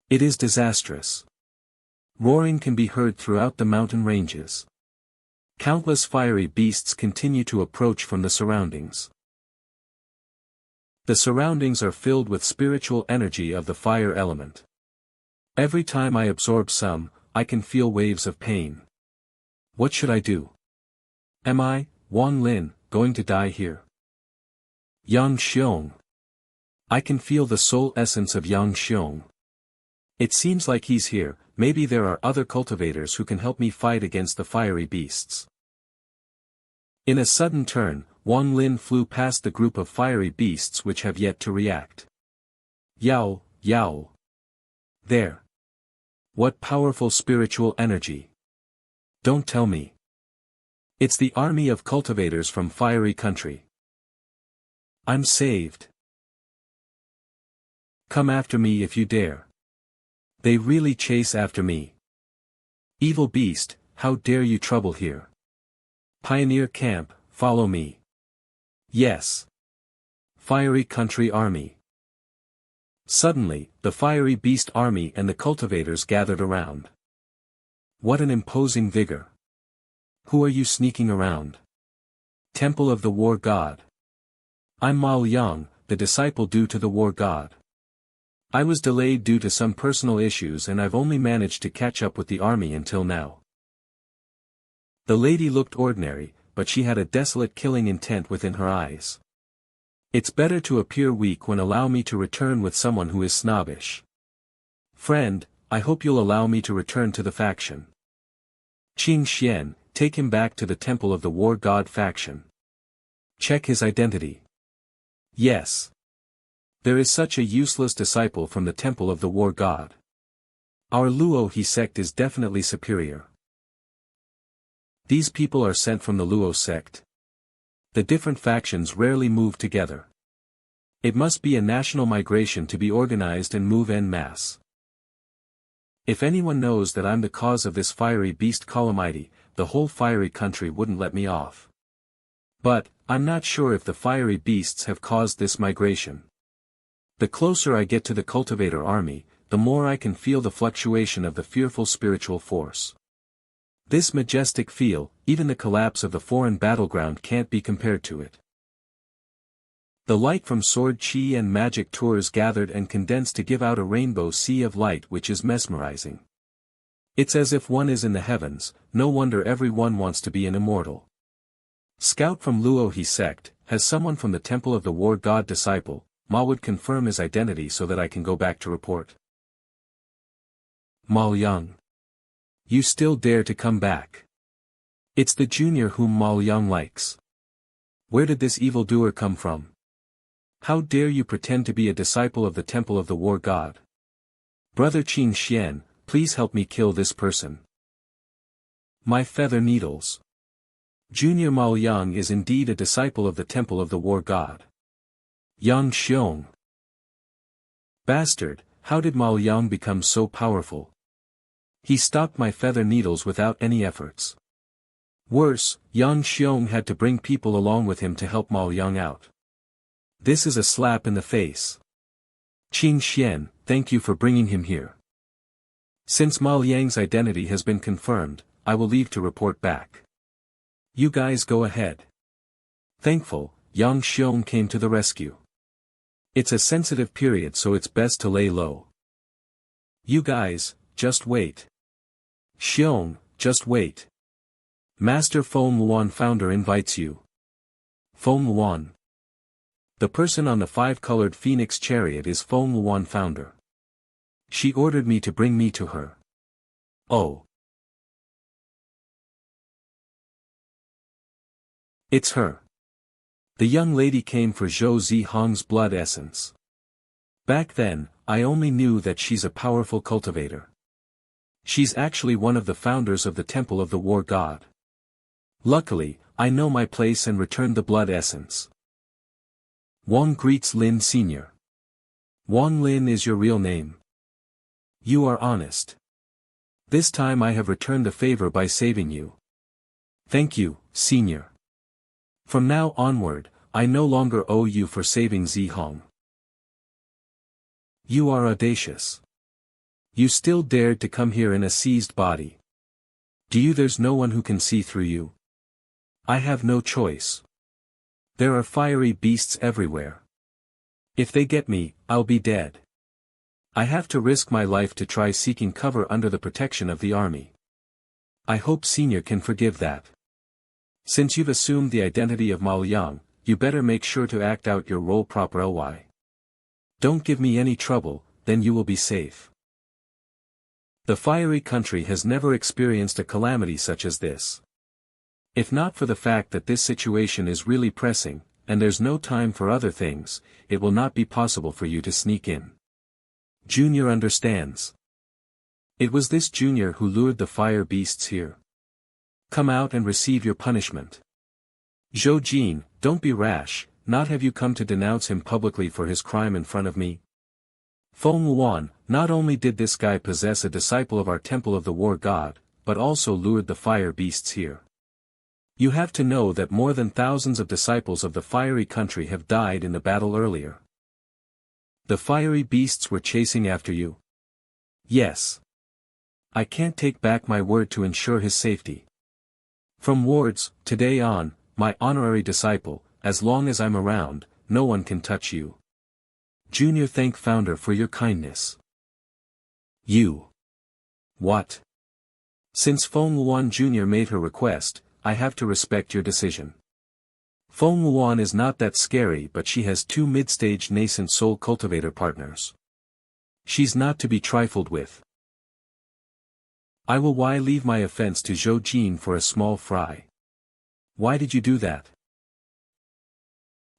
It is disastrous. Roaring can be heard throughout the mountain ranges. Countless fiery beasts continue to approach from the surroundings. The surroundings are filled with spiritual energy of the fire element. Every time I absorb some, I can feel waves of pain. What should I do? Am I, Wang Lin, going to die here? Yang Xiong. I can feel the soul essence of Yang Xiong. It seems like he's here. Maybe there are other cultivators who can help me fight against the fiery beasts. In a sudden turn, Wang Lin flew past the group of fiery beasts which have yet to react. Yow, yow. There. What powerful spiritual energy. Don't tell me. It's the army of cultivators from fiery country. I'm saved. Come after me if you dare. They really chase after me. Evil beast, how dare you trouble here? Pioneer camp, follow me. Yes. Fiery country army. Suddenly, the fiery beast army and the cultivators gathered around. What an imposing vigor. Who are you sneaking around? Temple of the War God. I'm Mao Yang, the disciple due to the War God. I was delayed due to some personal issues and I've only managed to catch up with the army until now. The lady looked ordinary, but she had a desolate killing intent within her eyes. It's better to appear weak when allow me to return with someone who is snobbish. Friend, I hope you'll allow me to return to the faction. Qing Xian, take him back to the Temple of the War God faction. Check his identity. Yes. There is such a useless disciple from the Temple of the War God. Our Luo He sect is definitely superior. These people are sent from the Luo sect. The different factions rarely move together. It must be a national migration to be organized and move en masse. If anyone knows that I'm the cause of this fiery beast calamity, the whole fiery country wouldn't let me off. But, I'm not sure if the fiery beasts have caused this migration. The closer I get to the cultivator army, the more I can feel the fluctuation of the fearful spiritual force. This majestic feel, even the collapse of the foreign battleground can't be compared to it. The light from sword chi and magic tours gathered and condensed to give out a rainbow sea of light which is mesmerizing. It's as if one is in the heavens, no wonder everyone wants to be an immortal. Scout from Luo He sect, has someone from the Temple of the War God disciple, Ma would confirm his identity so that I can go back to report. Ma Yang. You still dare to come back. It's the junior whom Ma Yang likes. Where did this evildoer come from? How dare you pretend to be a disciple of the Temple of the War God? Brother Qing Xian, please help me kill this person. My feather needles. Junior Ma Yang is indeed a disciple of the Temple of the War God. Yang Xiong. Bastard, how did Ma Yang become so powerful? He stopped my feather needles without any efforts. Worse, Yang Xiong had to bring people along with him to help Ma Yang out. This is a slap in the face. Qing Xian, thank you for bringing him here. Since Ma Yang's identity has been confirmed, I will leave to report back. You guys go ahead. Thankful, Yang Xiong came to the rescue. It's a sensitive period so it's best to lay low. You guys, just wait. Xiong, just wait. Master Feng Luan founder invites you. Feng Luan. The person on the five-colored phoenix chariot is Feng Luan founder. She ordered me to bring me to her. Oh. It's her. The young lady came for Zhou Zihong's blood essence. Back then, I only knew that she's a powerful cultivator. She's actually one of the founders of the Temple of the War God. Luckily, I know my place and returned the blood essence. Wang greets Lin Sr. Wang Lin is your real name. You are honest. This time I have returned the favor by saving you. Thank you, Senior. From now onward, I no longer owe you for saving Zihong. You are audacious. You still dared to come here in a seized body. There's no one who can see through you? I have no choice. There are fiery beasts everywhere. If they get me, I'll be dead. I have to risk my life to try seeking cover under the protection of the army. I hope Senior can forgive that. Since you've assumed the identity of Mao Yang, you better make sure to act out your role properly. Don't give me any trouble, then you will be safe. The fiery country has never experienced a calamity such as this. If not for the fact that this situation is really pressing, and there's no time for other things, it will not be possible for you to sneak in. Junior understands. It was this Junior who lured the fire beasts here. Come out and receive your punishment. Zhou Jin, don't be rash, not have you come to denounce him publicly for his crime in front of me? Feng Luan, not only did this guy possess a disciple of our temple of the war god, but also lured the fire beasts here. You have to know that more than thousands of disciples of the fiery country have died in the battle earlier. The fiery beasts were chasing after you? Yes. I can't take back my word to ensure his safety. From wards, today on, my honorary disciple, as long as I'm around, no one can touch you. Junior, thank Founder for your kindness. You. What? Since Feng Luan Jr. made her request, I have to respect your decision. Feng Luan is not that scary, but she has 2 mid-stage nascent soul cultivator partners. She's not to be trifled with. I will leave my offense to Zhou Jin for a small fry. Why did you do that?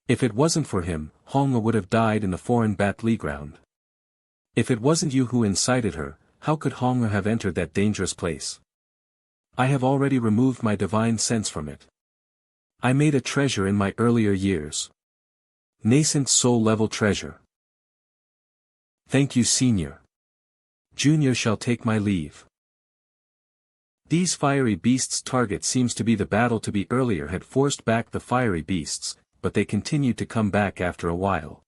If it wasn't for him, Hong would have died in the foreign battleground. If it wasn't you who incited her, how could Hong have entered that dangerous place? I have already removed my divine sense from it. I made a treasure in my earlier years. Nascent soul level treasure. Thank you, Senior. Junior shall take my leave. These fiery beasts' target seems to be the battle to be earlier had forced back the fiery beasts, but they continued to come back after a while.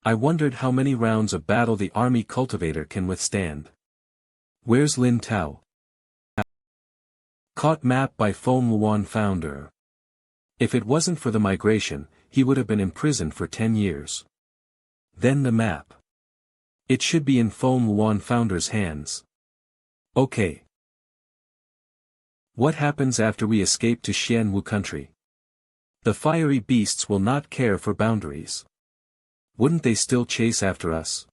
I wondered how many rounds of battle the army cultivator can withstand. Where's Lin Tao? Caught map by Feng Luan Founder. If it wasn't for the migration, he would have been imprisoned for 10 years. Then the map. It should be in Feng Luan Founder's hands. Okay. What happens after we escape to Xian Wu country? The fiery beasts will not care for boundaries. Wouldn't they still chase after us?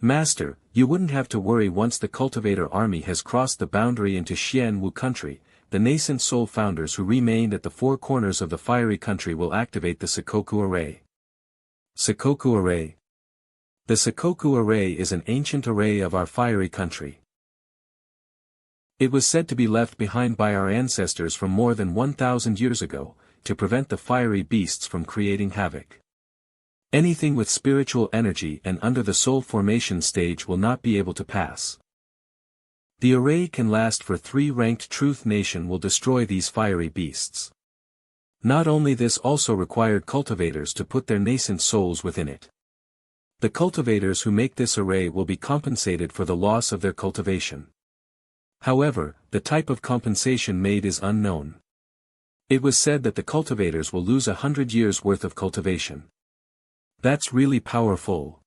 Master, you wouldn't have to worry once the cultivator army has crossed the boundary into Xian Wu country. The nascent soul founders who remained at the 4 corners of the fiery country will activate the Sakoku array. Sakoku array. The Sakoku array is an ancient array of our fiery country. It was said to be left behind by our ancestors from more than 1,000 years ago, to prevent the fiery beasts from creating havoc. Anything with spiritual energy and under the soul formation stage will not be able to pass. The array can last for 3 ranked Truth Nation will destroy these fiery beasts. Not only this also required cultivators to put their nascent souls within it. The cultivators who make this array will be compensated for the loss of their cultivation. However, the type of compensation made is unknown. It was said that the cultivators will lose 100 years worth of cultivation. That's really powerful.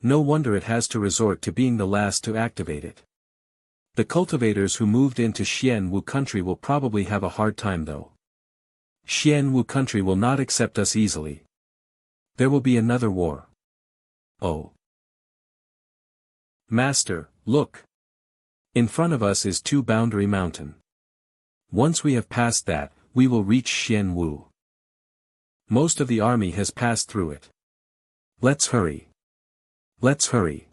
No wonder it has to resort to being the last to activate it. The cultivators who moved into Xian Wu country will probably have a hard time though. Xian Wu country will not accept us easily. There will be another war. Oh. Master, look. In front of us is 2 Boundary Mountain. Once we have passed that, we will reach Xian Wu. Most of the army has passed through it. Let's hurry. Let's hurry.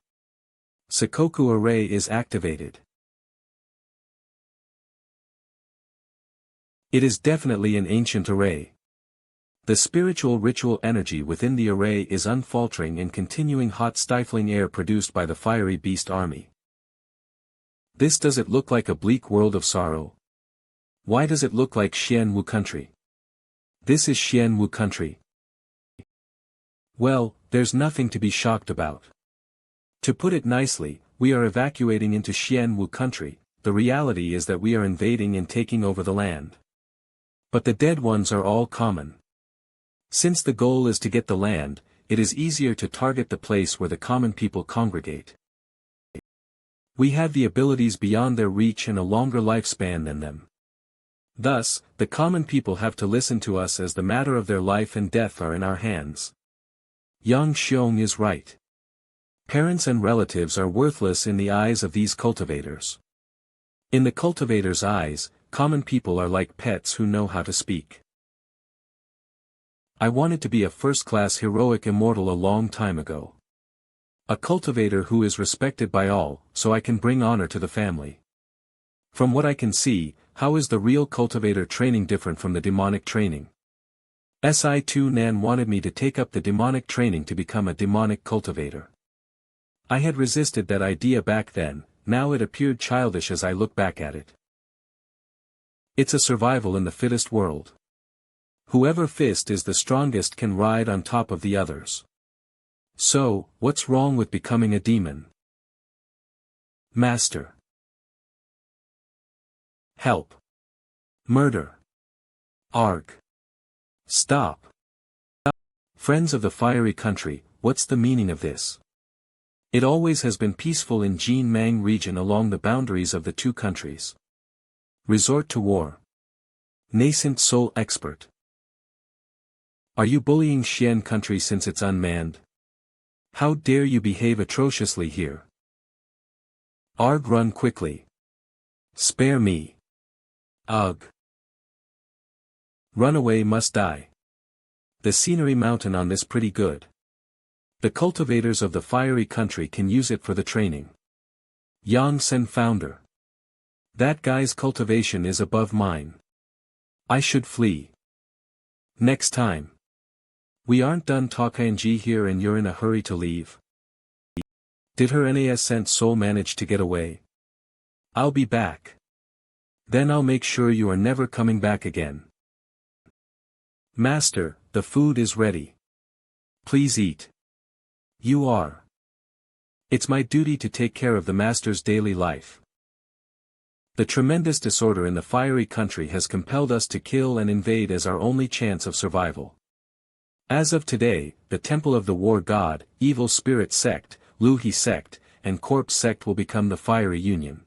Sakoku array is activated. It is definitely an ancient array. The spiritual ritual energy within the array is unfaltering and continuing hot stifling air produced by the fiery beast army. Does it look like a bleak world of sorrow? Why does it look like Xian Wu country? This is Xian Wu country. Well, there's nothing to be shocked about. To put it nicely, we are evacuating into Xian Wu country. The reality is that we are invading and taking over the land. But the dead ones are all common. Since the goal is to get the land, it is easier to target the place where the common people congregate. We have the abilities beyond their reach and a longer lifespan than them. Thus, the common people have to listen to us as the matter of their life and death are in our hands. Yang Xiong is right. Parents and relatives are worthless in the eyes of these cultivators. In the cultivators' eyes, common people are like pets who know how to speak. I wanted to be a first-class heroic immortal a long time ago. A cultivator who is respected by all, so I can bring honor to the family. From what I can see, how is the real cultivator training different from the demonic training? Si2 Nan wanted me to take up the demonic training to become a demonic cultivator. I had resisted that idea back then, now it appeared childish as I look back at it. It's a survival in the fittest world. Whoever fist is the strongest can ride on top of the others. So, what's wrong with becoming a demon? Master. Help. Murder. Arg. Stop. Friends of the fiery country, what's the meaning of this? It always has been peaceful in Jin Mang region along the boundaries of the two countries. Resort to war. Nascent soul expert. Are you bullying Xian country since it's unmanned? How dare you behave atrociously here? Arg, run quickly. Spare me. Ugh. Runaway must die. The scenery mountain on this pretty good. The cultivators of the fiery country can use it for the training. Yang Sen founder. That guy's cultivation is above mine. I should flee. Next time. We aren't done talking here and you're in a hurry to leave. Did her nascent soul manage to get away? I'll be back. Then I'll make sure you are never coming back again. Master, the food is ready. Please eat. You are. It's my duty to take care of the master's daily life. The tremendous disorder in the fiery country has compelled us to kill and invade as our only chance of survival. As of today, the Temple of the War God, Evil Spirit Sect, Heng Yue Sect, and Corpse Sect will become the Fiery Union.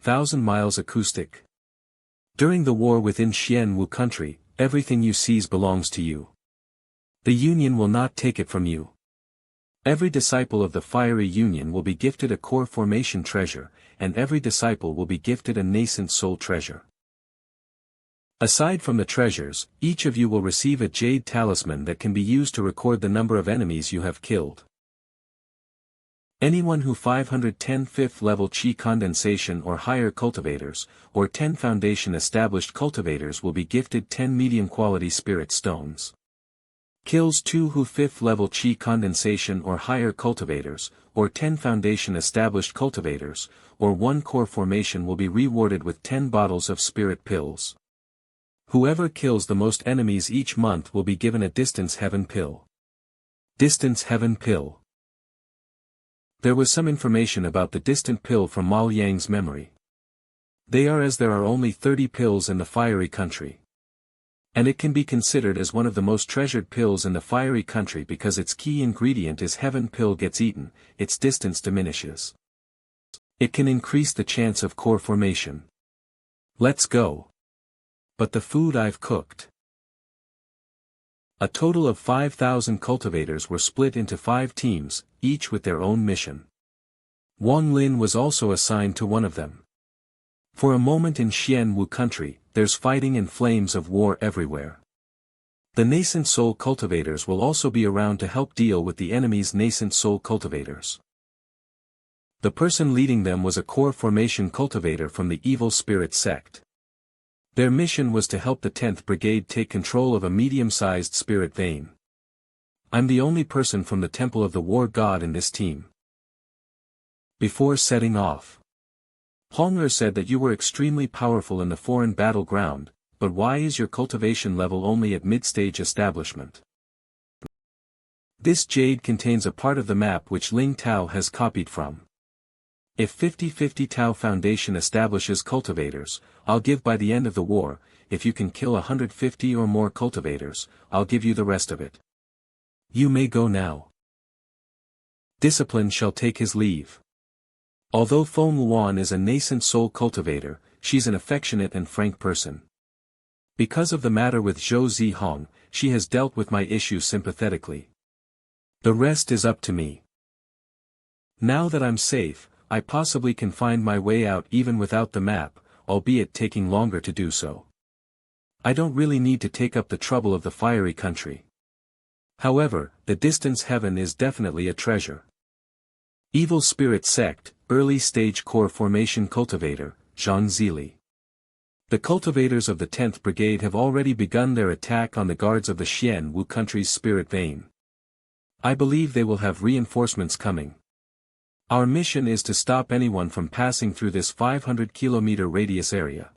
1,000 miles acoustic. During the war within Xian Wu country, everything you seize belongs to you. The Union will not take it from you. Every disciple of the Fiery Union will be gifted a core formation treasure, and every disciple will be gifted a nascent soul treasure. Aside from the treasures, each of you will receive a jade talisman that can be used to record the number of enemies you have killed. Anyone who 510 5th level Qi condensation or higher cultivators, or 10 foundation established cultivators will be gifted 10 medium quality spirit stones. Kills 2 who 5th level Qi condensation or higher cultivators, or 10 foundation established cultivators, or 1 core formation will be rewarded with 10 bottles of spirit pills. Whoever kills the most enemies each month will be given a Distance Heaven pill. Distance Heaven pill. There was some information about the distant pill from Mal Yang's memory. They are as there are only 30 pills in the fiery country. And it can be considered as one of the most treasured pills in the fiery country because its key ingredient is heaven pill gets eaten, its distance diminishes. It can increase the chance of core formation. Let's go. But the food I've cooked. A total of 5,000 cultivators were split into 5 teams, each with their own mission. Wang Lin was also assigned to one of them. For a moment in Xian Wu country, there's fighting and flames of war everywhere. The nascent soul cultivators will also be around to help deal with the enemy's nascent soul cultivators. The person leading them was a core formation cultivator from the Evil Spirit Sect. Their mission was to help the 10th Brigade take control of a medium-sized spirit vein. I'm the only person from the Temple of the War God in this team. Before setting off, Hong said that you were extremely powerful in the foreign battleground, but why is your cultivation level only at mid-stage establishment? This jade contains a part of the map which Ling Tao has copied from. If 50-50 Tao Foundation establishes cultivators, I'll give by the end of the war. If you can kill 150 or more cultivators, I'll give you the rest of it. You may go now. Discipline shall take his leave. Although Feng Luan is a nascent soul cultivator, she's an affectionate and frank person. Because of the matter with Zhou Zihong, she has dealt with my issues sympathetically. The rest is up to me. Now that I'm safe, I possibly can find my way out even without the map, albeit taking longer to do so. I don't really need to take up the trouble of the fiery country. However, the distance heaven is definitely a treasure. Evil Spirit Sect, Early Stage Core Formation Cultivator, Zhang Zili. The cultivators of the 10th Brigade have already begun their attack on the guards of the Xian Wu country's spirit vein. I believe they will have reinforcements coming. Our mission is to stop anyone from passing through this 500-kilometer radius area.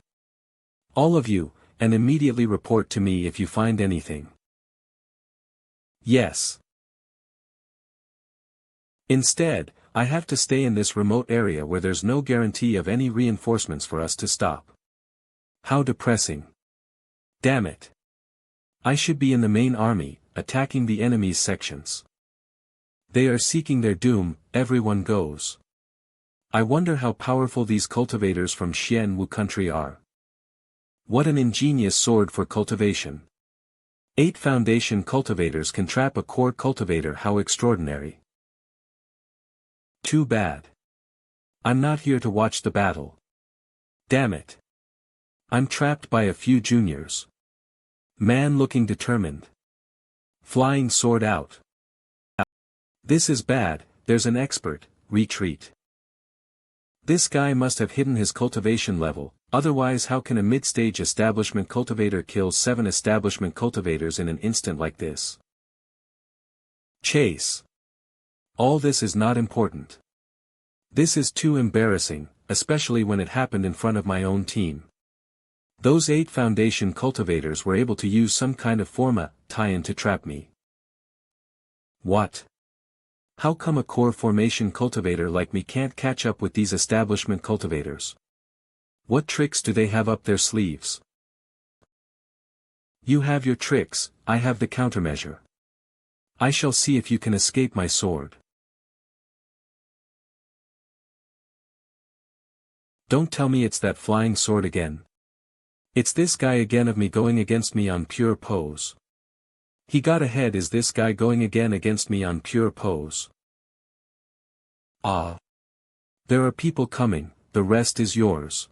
All of you, and immediately report to me if you find anything. Yes. Instead, I have to stay in this remote area where there's no guarantee of any reinforcements for us to stop. How depressing. Damn it. I should be in the main army, attacking the enemy's sections. They are seeking their doom, everyone goes. I wonder how powerful these cultivators from Xian Wu country are. What an ingenious sword for cultivation. 8 foundation cultivators can trap a core cultivator, how extraordinary. Too bad. I'm not here to watch the battle. Damn it. I'm trapped by a few juniors. Man looking determined. Flying sword out. This is bad, there's an expert, retreat. This guy must have hidden his cultivation level, otherwise how can a mid-stage establishment cultivator kill 7 establishment cultivators in an instant like this? Chase. All this is not important. This is too embarrassing, especially when it happened in front of my own team. Those 8 foundation cultivators were able to use some kind of tie-in to trap me. What? How come a core formation cultivator like me can't catch up with these establishment cultivators? What tricks do they have up their sleeves? You have your tricks, I have the countermeasure. I shall see if you can escape my sword. Don't tell me it's that flying sword again. It's this guy again of me going against me on pure pose. He got ahead. Is this guy going again against me on pure pose? Ah. There are people coming, the rest is yours.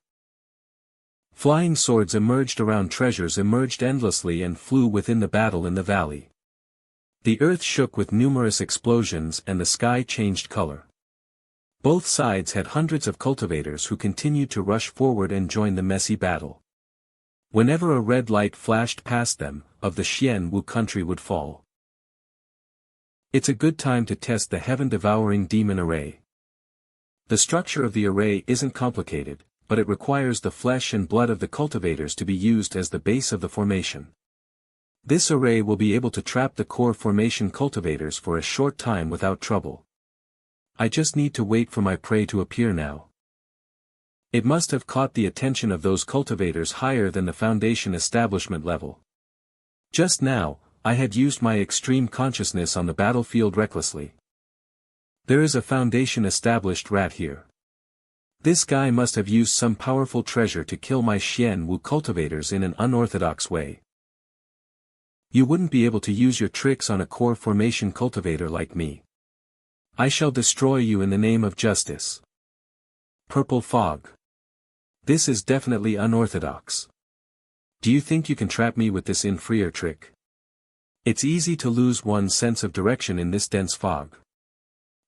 Flying swords emerged around treasures emerged endlessly and flew within the battle in the valley. The earth shook with numerous explosions and the sky changed color. Both sides had hundreds of cultivators who continued to rush forward and join the messy battle. Whenever a red light flashed past them, of the Xian Wu country would fall. It's a good time to test the heaven-devouring demon array. The structure of the array isn't complicated, but it requires the flesh and blood of the cultivators to be used as the base of the formation. This array will be able to trap the core formation cultivators for a short time without trouble. I just need to wait for my prey to appear now. It must have caught the attention of those cultivators higher than the foundation establishment level. Just now, I had used my extreme consciousness on the battlefield recklessly. There is a foundation established rat here. This guy must have used some powerful treasure to kill my Xian Wu cultivators in an unorthodox way. You wouldn't be able to use your tricks on a core formation cultivator like me. I shall destroy you in the name of justice. Purple fog. This is definitely unorthodox. Do you think you can trap me with this inferior trick? It's easy to lose one's sense of direction in this dense fog.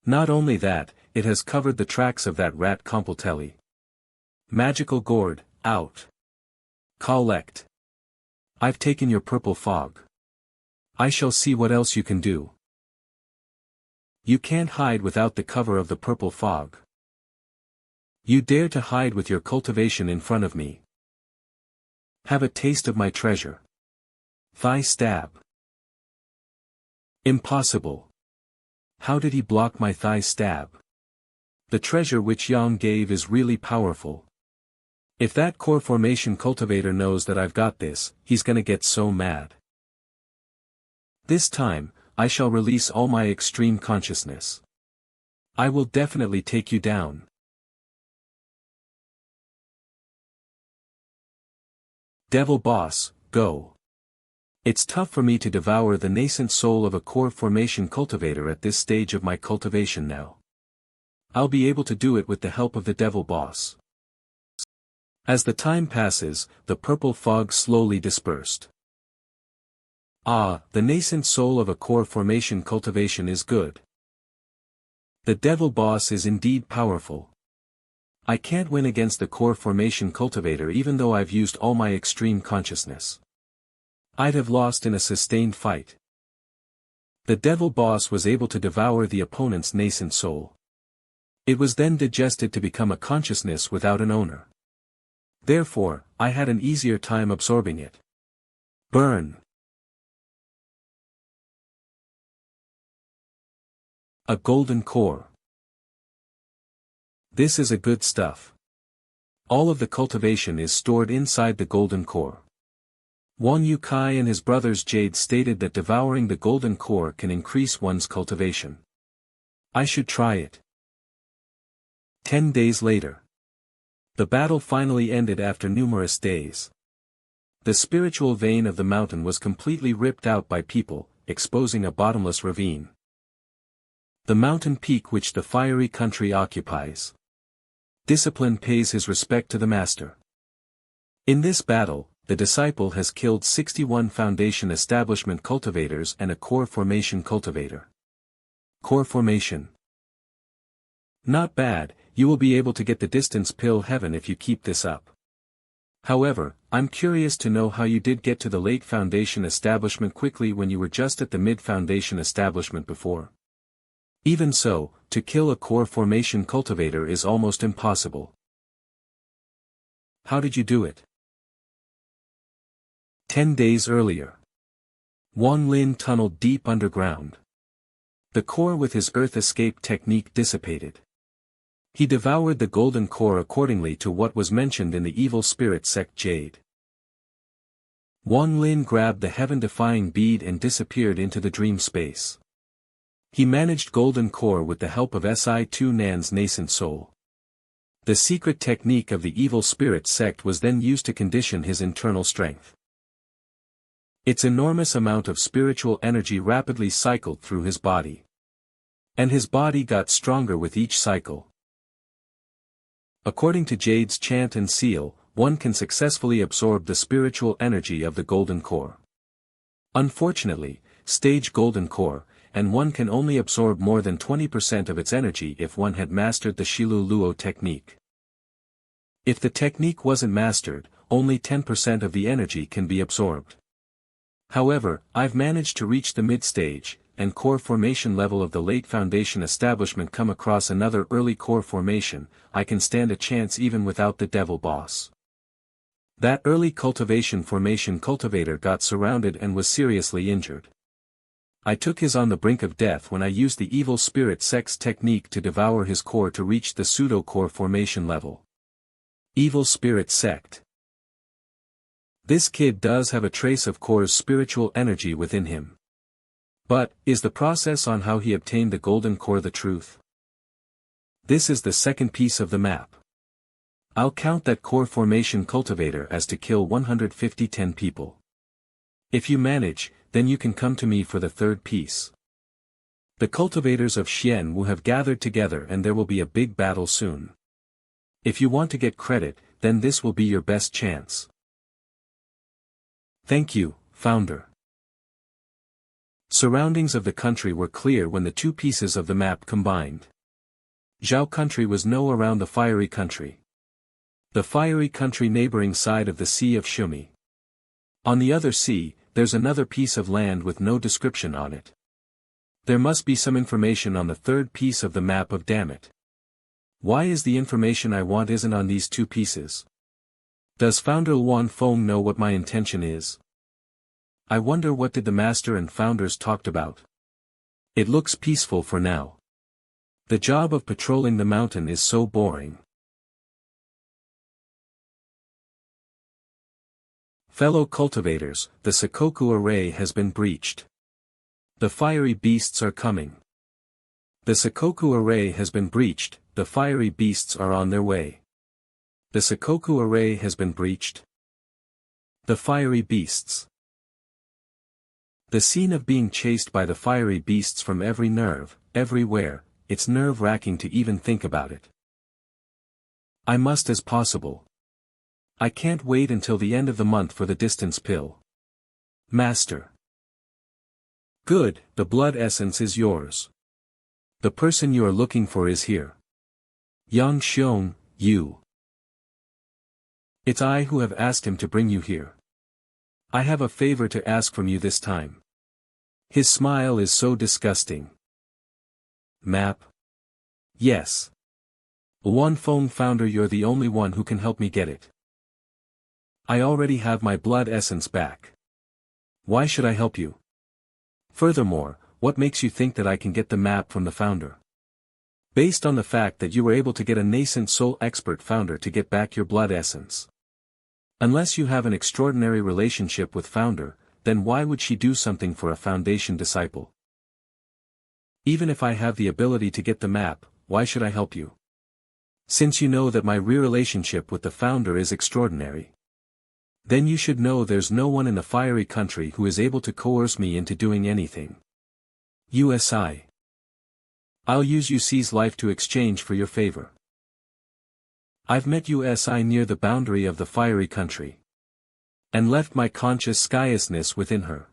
Not only that, it has covered the tracks of that rat Completelli. Magical gourd, out. Collect. I've taken your purple fog. I shall see what else you can do. You can't hide without the cover of the purple fog. You dare to hide with your cultivation in front of me. Have a taste of my treasure. Thigh stab. Impossible. How did he block my thigh stab? The treasure which Yang gave is really powerful. If that core formation cultivator knows that I've got this, he's gonna get so mad. This time, I shall release all my extreme consciousness. I will definitely take you down. Devil boss, go. It's tough for me to devour the nascent soul of a core formation cultivator at this stage of my cultivation now. I'll be able to do it with the help of the devil boss. As the time passes, the purple fog slowly dispersed. Ah, the nascent soul of a core formation cultivation is good. The devil boss is indeed powerful. I can't win against the core formation cultivator even though I've used all my extreme consciousness. I'd have lost in a sustained fight. The devil boss was able to devour the opponent's nascent soul. It was then digested to become a consciousness without an owner. Therefore, I had an easier time absorbing it. Burn. A golden core. This is a good stuff. All of the cultivation is stored inside the golden core. Wang Yu Kai and his brothers Jade stated that devouring the golden core can increase one's cultivation. I should try it. 10 days later. The battle finally ended after numerous days. The spiritual vein of the mountain was completely ripped out by people, exposing a bottomless ravine. The mountain peak which the fiery country occupies. Discipline pays his respect to the master. In this battle, the disciple has killed 61 foundation establishment cultivators and a core formation cultivator. Core formation. Not bad, you will be able to get the distance pill heaven if you keep this up. However, I'm curious to know how you did get to the late foundation establishment quickly when you were just at the mid foundation establishment before. Even so, to kill a core formation cultivator is almost impossible. How did you do it? 10 days earlier. Wang Lin tunneled deep underground. The core with his earth escape technique dissipated. He devoured the golden core accordingly to what was mentioned in the evil spirit sect Jade. Wang Lin grabbed the heaven-defying bead and disappeared into the dream space. He managed golden core with the help of Si2 Nan's nascent soul. The secret technique of the evil spirit sect was then used to condition his internal strength. Its enormous amount of spiritual energy rapidly cycled through his body. And his body got stronger with each cycle. According to Jade's chant and seal, one can successfully absorb the spiritual energy of the golden core. Unfortunately, stage golden core, and one can only absorb more than 20% of its energy if one had mastered the Shilu Luo technique. If the technique wasn't mastered, only 10% of the energy can be absorbed. However, I've managed to reach the mid-stage, and core formation level of the late foundation establishment come across another early core formation, I can stand a chance even without the devil boss. That early cultivation formation cultivator got surrounded and was seriously injured. I took his on the brink of death when I used the evil spirit sect's technique to devour his core to reach the pseudo-core formation level. Evil spirit sect. This kid does have a trace of core's spiritual energy within him. But, is the process on how he obtained the golden core the truth? This is the second piece of the map. I'll count that core formation cultivator as to kill 150 people. If you manage, then you can come to me for the third piece. The cultivators of Xian will have gathered together and there will be a big battle soon. If you want to get credit, then this will be your best chance. Thank you, Founder. Surroundings of the country were clear when the two pieces of the map combined. Zhao country was no around the fiery country. The fiery country neighboring side of the Sea of Shumi. On the other sea, there's another piece of land with no description on it. There must be some information on the third piece of the map of Dammit. Why is the information I want isn't on these two pieces? Does Founder Wan Feng know what my intention is? I wonder what did the master and founders talked about. It looks peaceful for now. The job of patrolling the mountain is so boring. Fellow cultivators, the Sakoku array has been breached. The fiery beasts are coming. The Sakoku array has been breached, the fiery beasts are on their way. The Sakoku array has been breached. The fiery beasts. The scene of being chased by the fiery beasts from every nerve, everywhere, it's nerve-wracking to even think about it. I must as possible. I can't wait until the end of the month for the distance pill. Master. Good, the blood essence is yours. The person you are looking for is here. Yang Xiong, you. It's I who have asked him to bring you here. I have a favor to ask from you this time. His smile is so disgusting. Map? Yes. Wan Feng founder, you're the only one who can help me get it. I already have my blood essence back. Why should I help you? Furthermore, what makes you think that I can get the map from the founder? Based on the fact that you were able to get a nascent soul expert founder to get back your blood essence. Unless you have an extraordinary relationship with founder, then why would she do something for a foundation disciple? Even if I have the ability to get the map, why should I help you? Since you know that my real relationship with the founder is extraordinary. Then you should know there's no one in the fiery country who is able to coerce me into doing anything. USI. I'll use UC's life to exchange for your favor. I've met USI near the boundary of the fiery country. And left my conscious skyousness within her.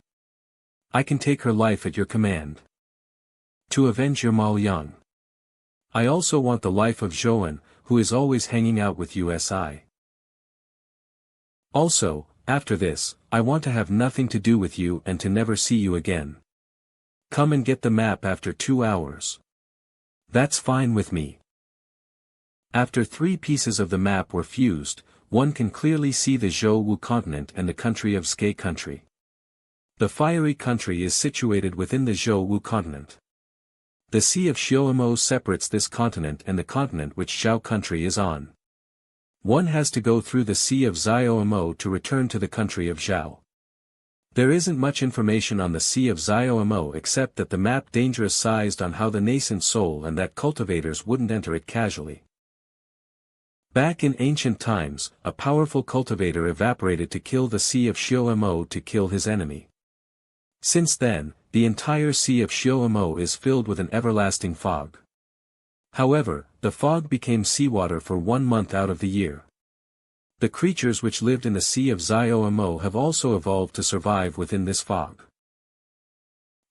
I can take her life at your command. To avenge your Mal Yang. I also want the life of Zhouan, who is always hanging out with USI. Also, after this, I want to have nothing to do with you and to never see you again. Come and get the map after 2 hours. That's fine with me. After 3 pieces of the map were fused, one can clearly see the Zhou Wu continent and the country of Sky country. The fiery country is situated within the Zhou Wu continent. The Sea of Xiaomo separates this continent and the continent which Zhao country is on. One has to go through the Sea of Xiaomo to return to the country of Zhao. There isn't much information on the Sea of Xiaomo except that the map dangerous sized on how the nascent soul and that cultivators wouldn't enter it casually. Back in ancient times, a powerful cultivator evaporated to kill the Sea of Xiaomo to kill his enemy. Since then, the entire Sea of Xiaomo is filled with an everlasting fog. However, the fog became seawater for 1 month out of the year. The creatures which lived in the Sea of Xiaomo have also evolved to survive within this fog.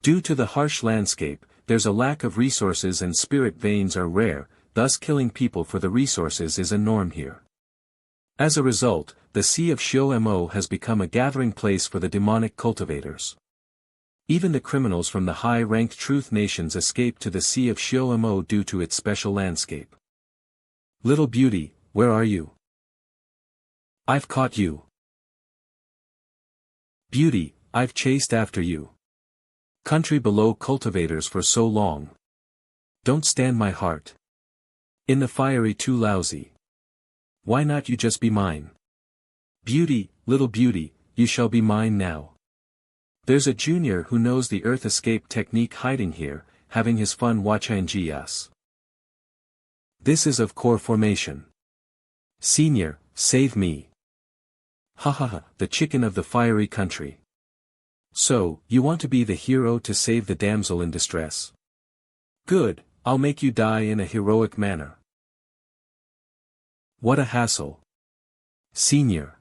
Due to the harsh landscape, there's a lack of resources and spirit veins are rare, thus killing people for the resources is a norm here. As a result, the Sea of Xiaomo has become a gathering place for the demonic cultivators. Even the criminals from the high-ranked truth nations escape to the Sea of Xiaomo due to its special landscape. Little beauty, where are you? I've caught you. Beauty, I've chased after you. Country below cultivators for so long. Don't stand my heart. In the fiery too lousy. Why not you just be mine? Beauty, little beauty, you shall be mine now. There's a junior who knows the earth escape technique hiding here, having his fun watching us. This is of core formation. Senior, save me. Ha ha ha, the chicken of the fiery country. So, you want to be the hero to save the damsel in distress? Good, I'll make you die in a heroic manner. What a hassle. Senior.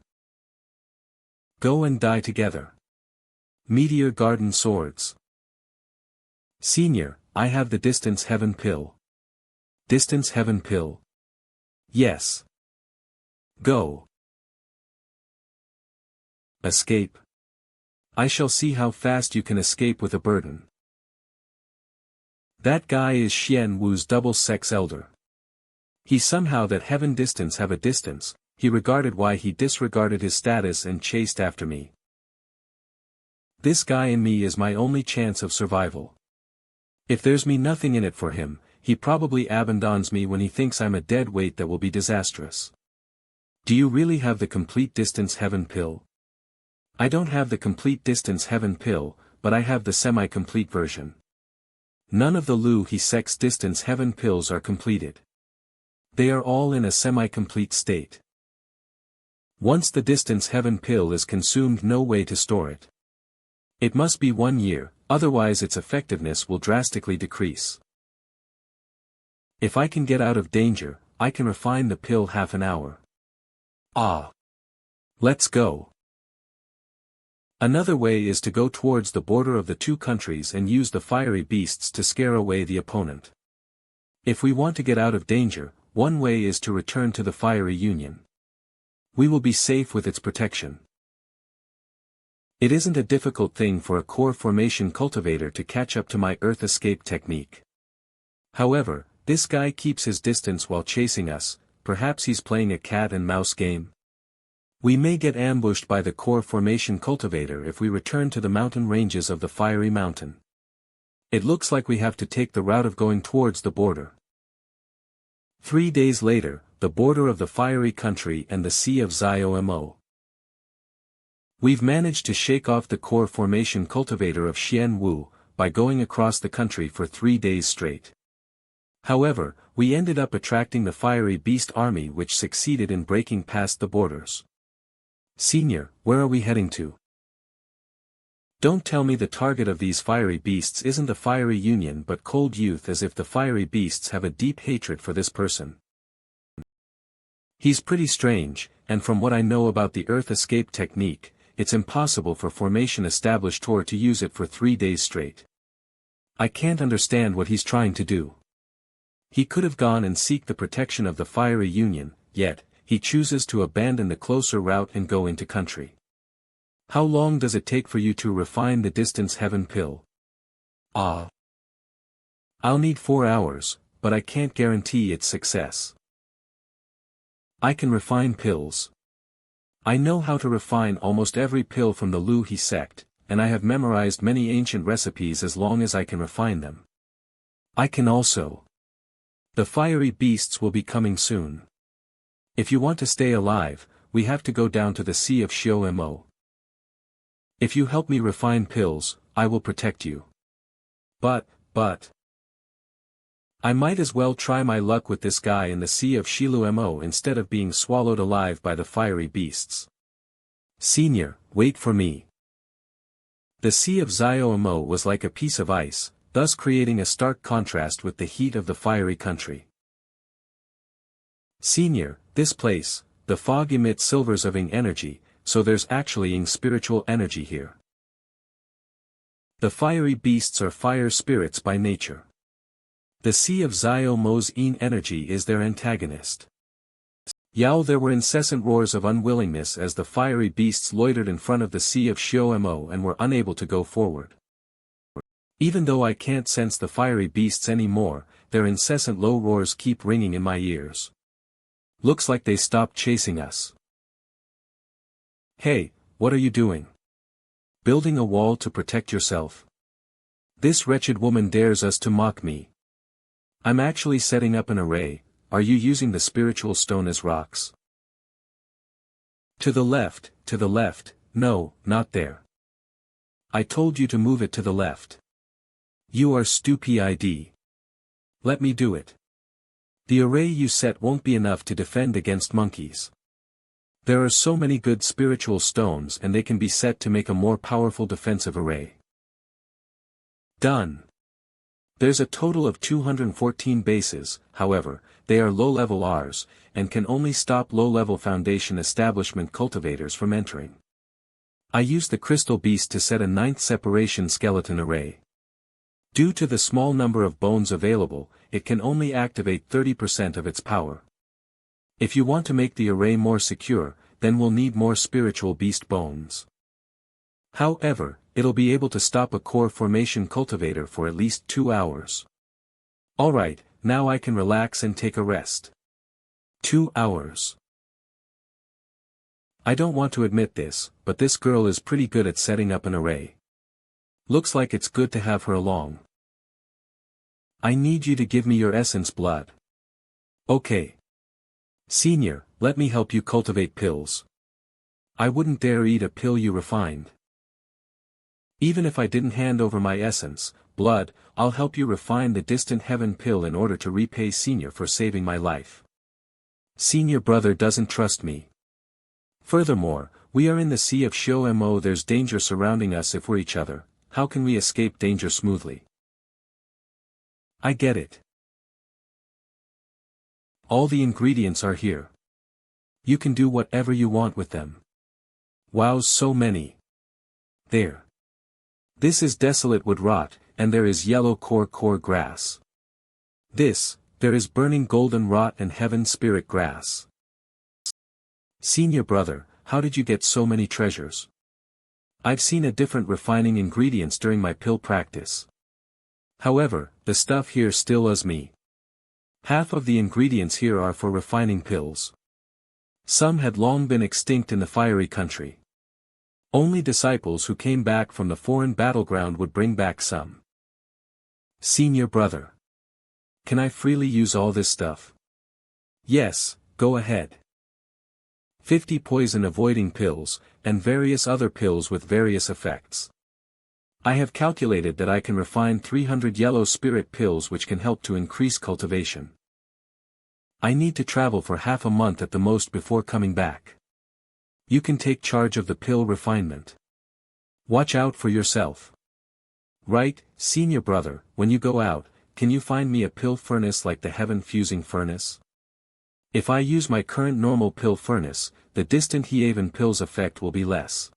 Go and die together. Meteor Garden Swords. Senior, I have the Distance Heaven Pill. Distance Heaven Pill? Yes. Go. Escape. I shall see how fast you can escape with a burden. That guy is Xian Wu's double sex elder. He somehow that heaven distance have a distance, he regarded why he disregarded his status and chased after me. This guy in me is my only chance of survival. If there's me nothing in it for him, he probably abandons me when he thinks I'm a dead weight that will be disastrous. Do you really have the complete distance heaven pill? I don't have the complete distance heaven pill, but I have the semi-complete version. None of the He Sect's distance heaven pills are completed. They are all in a semi-complete state. Once the distance heaven pill is consumed, no way to store it. It must be 1 year, otherwise its effectiveness will drastically decrease. If I can get out of danger, I can refine the pill half an hour. Ah! Let's go. Another way is to go towards the border of the two countries and use the fiery beasts to scare away the opponent. If we want to get out of danger, one way is to return to the fiery union. We will be safe with its protection. It isn't a difficult thing for a core formation cultivator to catch up to my earth escape technique. However, this guy keeps his distance while chasing us, perhaps he's playing a cat and mouse game. We may get ambushed by the core formation cultivator if we return to the mountain ranges of the fiery mountain. It looks like we have to take the route of going towards the border. 3 days later, the border of the fiery country and the Sea of Xiaomo. We've managed to shake off the core formation cultivator of Xian Wu, by going across the country for 3 days straight. However, we ended up attracting the fiery beast army which succeeded in breaking past the borders. Senior, where are we heading to? Don't tell me the target of these fiery beasts isn't the fiery union but cold youth, as if the fiery beasts have a deep hatred for this person. He's pretty strange, and from what I know about the earth escape technique, it's impossible for formation established Tor to use it for 3 days straight. I can't understand what he's trying to do. He could have gone and seek the protection of the fiery union, yet, he chooses to abandon the closer route and go into country. How long does it take for you to refine the distance heaven pill? Ah. I'll need 4 hours, but I can't guarantee its success. I can refine pills. I know how to refine almost every pill from the He Sect, and I have memorized many ancient recipes as long as I can refine them. I can also. The fiery beasts will be coming soon. If you want to stay alive, we have to go down to the Sea of Xiaomo. If you help me refine pills, I will protect you. But. I might as well try my luck with this guy in the Sea of Shilumo instead of being swallowed alive by the fiery beasts. Senior, wait for me. The Sea of Xiaomo was like a piece of ice, thus creating a stark contrast with the heat of the fiery country. Senior, this place, the fog emits silvers of Ing energy, so there's actually Ing spiritual energy here. The fiery beasts are fire spirits by nature. The Sea of Xiaomo's Yin energy is their antagonist. Yao, there were incessant roars of unwillingness as the fiery beasts loitered in front of the Sea of Xiaomo and were unable to go forward. Even though I can't sense the fiery beasts anymore, their incessant low roars keep ringing in my ears. Looks like they stopped chasing us. Hey, what are you doing? Building a wall to protect yourself? This wretched woman dares us to mock me. I'm actually setting up an array. Are you using the spiritual stone as rocks? To the left, no, not there. I told you to move it to the left. You are stupid. Let me do it. The array you set won't be enough to defend against monkeys. There are so many good spiritual stones and they can be set to make a more powerful defensive array. Done. There's a total of 214 bases, however, they are low-level Rs, and can only stop low-level foundation establishment cultivators from entering. I used the crystal beast to set a 9th separation skeleton array. Due to the small number of bones available, it can only activate 30% of its power. If you want to make the array more secure, then we'll need more spiritual beast bones. However, it'll be able to stop a core formation cultivator for at least 2 hours. Alright, now I can relax and take a rest. 2 hours. I don't want to admit this, but this girl is pretty good at setting up an array. Looks like it's good to have her along. I need you to give me your essence blood. Okay. Senior, let me help you cultivate pills. I wouldn't dare eat a pill you refined. Even if I didn't hand over my essence, blood, I'll help you refine the distant heaven pill in order to repay Senior for saving my life. Senior brother doesn't trust me. Furthermore, we are in the sea of Shounen. There's danger surrounding us if we're each other. How can we escape danger smoothly? I get it. All the ingredients are here. You can do whatever you want with them. Wow, so many. There. This is desolate wood rot, and there is yellow core grass. There is burning golden rot and heaven spirit grass. Senior brother, how did you get so many treasures? I've seen a different refining ingredients during my pill practice. However, the stuff here still is me. Half of the ingredients here are for refining pills. Some had long been extinct in the fiery country. Only disciples who came back from the foreign battleground would bring back some. Senior brother. Can I freely use all this stuff? Yes, go ahead. 50 poison-avoiding pills, and various other pills with various effects. I have calculated that I can refine 300 yellow spirit pills which can help to increase cultivation. I need to travel for half a month at the most before coming back. You can take charge of the pill refinement. Watch out for yourself. Right, senior brother, when you go out, can you find me a pill furnace like the heaven fusing furnace? If I use my current normal pill furnace, the distant heaven pill's effect will be less.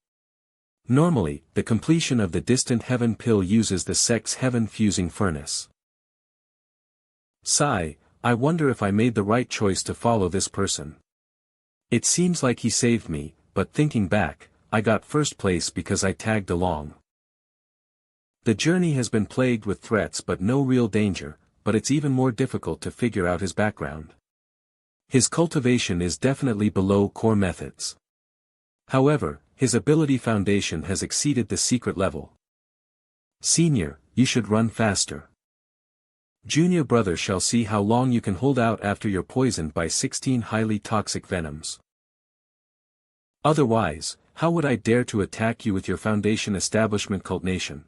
Normally, the completion of the distant heaven pill uses the sect's heaven fusing furnace. Sigh, I wonder if I made the right choice to follow this person. It seems like he saved me, but thinking back, I got first place because I tagged along. The journey has been plagued with threats but no real danger, but it's even more difficult to figure out his background. His cultivation is definitely below core methods. However, his ability foundation has exceeded the secret level. Senior, you should run faster. Junior brother shall see how long you can hold out after you're poisoned by 16 highly toxic venoms. Otherwise, how would I dare to attack you with your foundation establishment cult nation?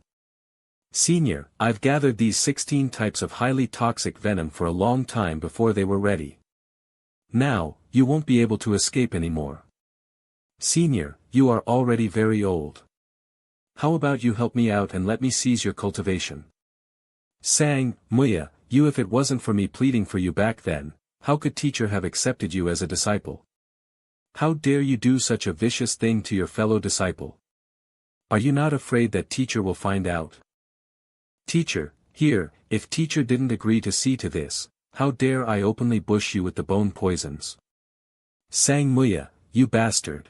Senior, I've gathered these 16 types of highly toxic venom for a long time before they were ready. Now, you won't be able to escape anymore. Senior, you are already very old. How about you help me out and let me seize your cultivation? Sang, Muya, you if it wasn't for me pleading for you back then, how could teacher have accepted you as a disciple? How dare you do such a vicious thing to your fellow disciple? Are you not afraid that teacher will find out? Teacher, here, if teacher didn't agree to see to this, how dare I openly bush you with the bone poisons? Sang Muya, you bastard.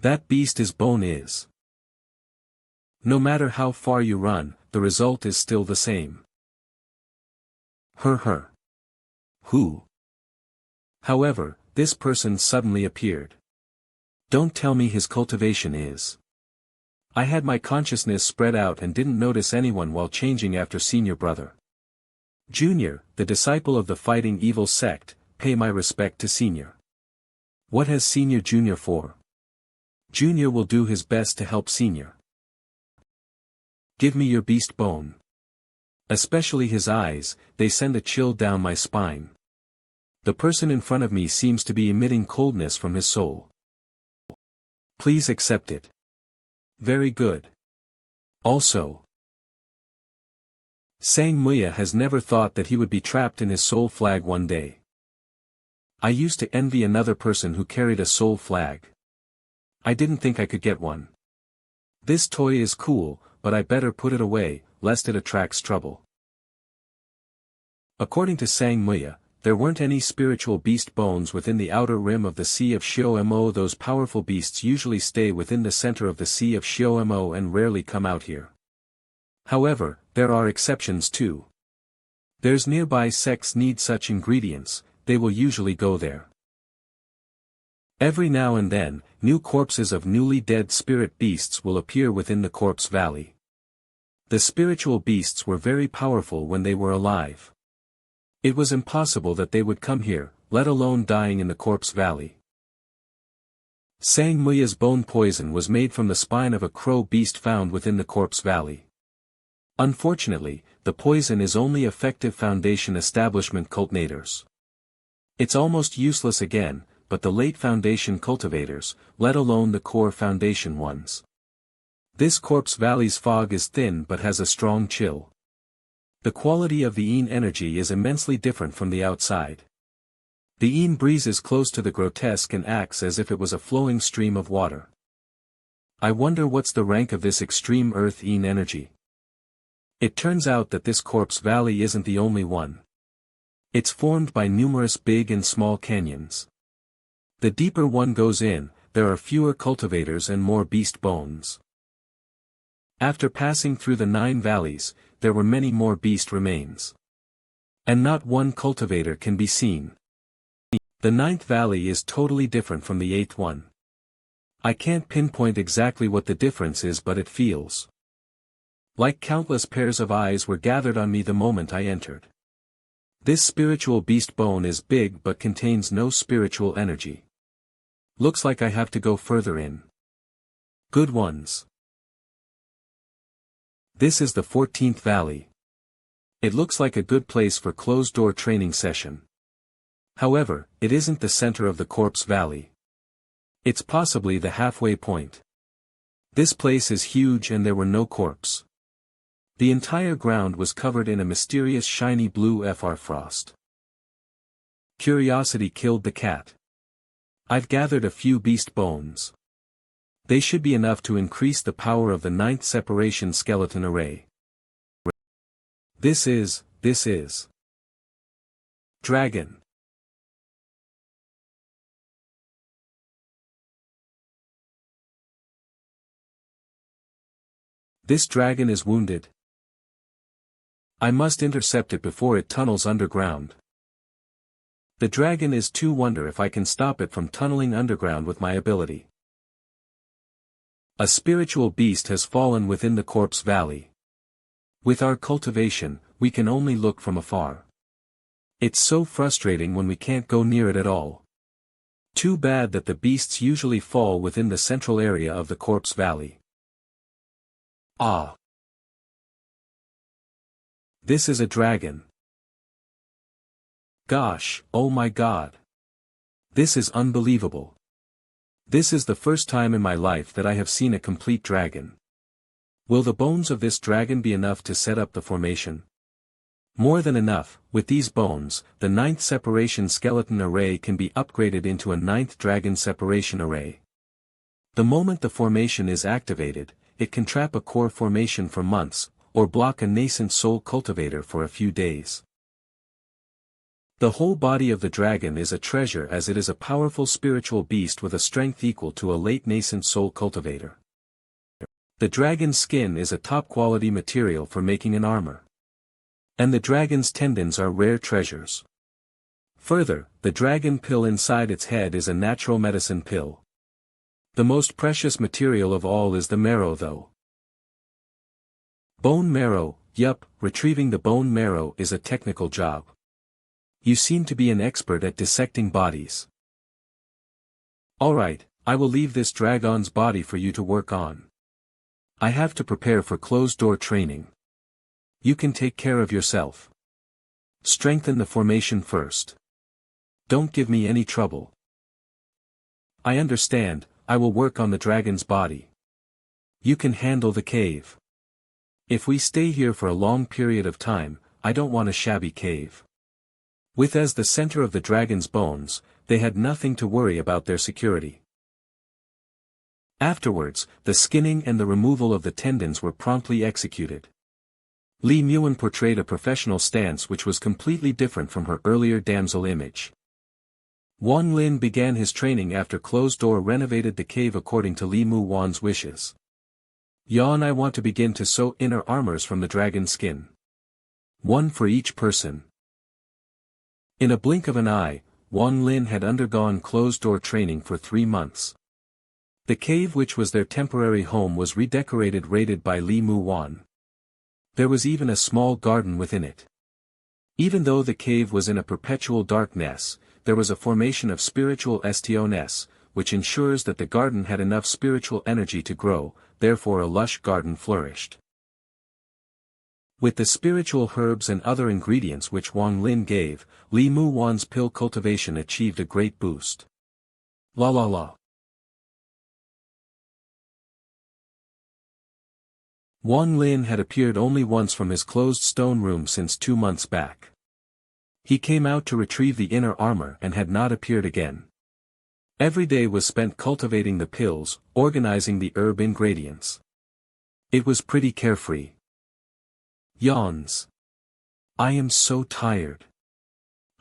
That beast is bone is. No matter how far you run, the result is still the same. Her. Who? However, this person suddenly appeared. Don't tell me his cultivation is. I had my consciousness spread out and didn't notice anyone while changing after senior brother. Junior, the disciple of the fighting evil sect, pay my respect to senior. What has senior junior for? Junior will do his best to help senior. Give me your beast bone. Especially his eyes, they send a chill down my spine. The person in front of me seems to be emitting coldness from his soul. Please accept it. Very good. Also, Sang Muya has never thought that he would be trapped in his soul flag one day. I used to envy another person who carried a soul flag. I didn't think I could get one. This toy is cool, but I better put it away, lest it attracts trouble. According to Sang Muya, there weren't any spiritual beast bones within the outer rim of the Sea of Shounen. Those powerful beasts usually stay within the center of the Sea of Shounen and rarely come out here. However, there are exceptions too. There's nearby sects need such ingredients, they will usually go there. Every now and then, new corpses of newly dead spirit beasts will appear within the corpse valley. The spiritual beasts were very powerful when they were alive. It was impossible that they would come here, let alone dying in the corpse valley. Sang Muya's bone poison was made from the spine of a crow beast found within the corpse valley. Unfortunately, the poison is only effective Foundation establishment cultivators. It's almost useless again, but the late Foundation cultivators, let alone the core Foundation ones. This corpse valley's fog is thin but has a strong chill. The quality of the Yin energy is immensely different from the outside. The Yin breezes close to the grotesque and acts as if it was a flowing stream of water. I wonder what's the rank of this extreme earth Yin energy. It turns out that this corpse valley isn't the only one. It's formed by numerous big and small canyons. The deeper one goes in, there are fewer cultivators and more beast bones. After passing through the 9 valleys, there were many more beast remains. And not one cultivator can be seen. The 9th valley is totally different from the 8th one. I can't pinpoint exactly what the difference is, but it feels like countless pairs of eyes were gathered on me the moment I entered. This spiritual beast bone is big but contains no spiritual energy. Looks like I have to go further in. Good ones. This is the 14th valley. It looks like a good place for closed-door training session. However, it isn't the center of the corpse valley. It's possibly the halfway point. This place is huge and there were no corpse. The entire ground was covered in a mysterious shiny blue frost. Curiosity killed the cat. I've gathered a few beast bones. They should be enough to increase the power of the 9th separation skeleton array. This is Dragon. This dragon is wounded. I must intercept it before it tunnels underground. The dragon is too. Wonder if I can stop it from tunneling underground with my ability. A spiritual beast has fallen within the corpse valley. With our cultivation, we can only look from afar. It's so frustrating when we can't go near it at all. Too bad that the beasts usually fall within the central area of the corpse valley. Ah! This is a dragon. Gosh, oh my god. This is unbelievable. This is the first time in my life that I have seen a complete dragon. Will the bones of this dragon be enough to set up the formation? More than enough. With these bones, the 9th separation skeleton array can be upgraded into a 9th dragon separation array. The moment the formation is activated, it can trap a core formation for months, or block a nascent soul cultivator for a few days. The whole body of the dragon is a treasure, as it is a powerful spiritual beast with a strength equal to a late nascent soul cultivator. The dragon's skin is a top-quality material for making an armor. And the dragon's tendons are rare treasures. Further, the dragon pill inside its head is a natural medicine pill. The most precious material of all is the marrow though. Bone marrow, yup, retrieving the bone marrow is a technical job. You seem to be an expert at dissecting bodies. Alright, I will leave this dragon's body for you to work on. I have to prepare for closed-door training. You can take care of yourself. Strengthen the formation first. Don't give me any trouble. I understand, I will work on the dragon's body. You can handle the cave. If we stay here for a long period of time, I don't want a shabby cave. With as the center of the dragon's bones, they had nothing to worry about their security. Afterwards, the skinning and the removal of the tendons were promptly executed. Li Muan portrayed a professional stance which was completely different from her earlier damsel image. Wang Lin began his training after closed-door renovated the cave according to Li Muan's wishes. Yan, I want to begin to sew inner armors from the dragon skin. One for each person. In a blink of an eye, Wang Lin had undergone closed-door training for 3 months. The cave which was their temporary home was redecorated raided by Li Muan. There was even a small garden within it. Even though the cave was in a perpetual darkness, there was a formation of spiritual stones, which ensures that the garden had enough spiritual energy to grow, therefore a lush garden flourished. With the spiritual herbs and other ingredients which Wang Lin gave, Li Muan's pill cultivation achieved a great boost. La la la. Wang Lin had appeared only once from his closed stone room since 2 months back. He came out to retrieve the inner armor and had not appeared again. Every day was spent cultivating the pills, organizing the herb ingredients. It was pretty carefree. Yawns. I am so tired.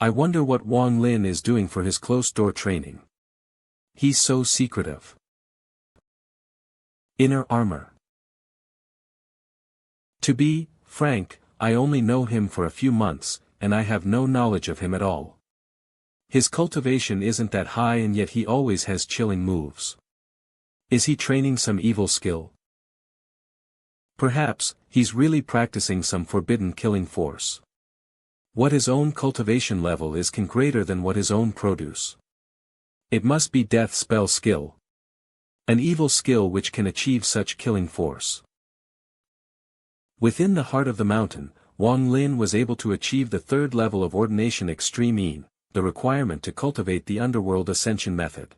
I wonder what Wang Lin is doing for his closed-door training. He's so secretive. Inner armor. To be frank, I only know him for a few months, and I have no knowledge of him at all. His cultivation isn't that high and yet he always has chilling moves. Is he training some evil skill? Perhaps, he's really practicing some forbidden killing force. What his own cultivation level is can greater than what his own produce. It must be death spell skill. An evil skill which can achieve such killing force. Within the heart of the mountain, Wang Lin was able to achieve the 3rd level of ordination extreme, the requirement to cultivate the underworld ascension method.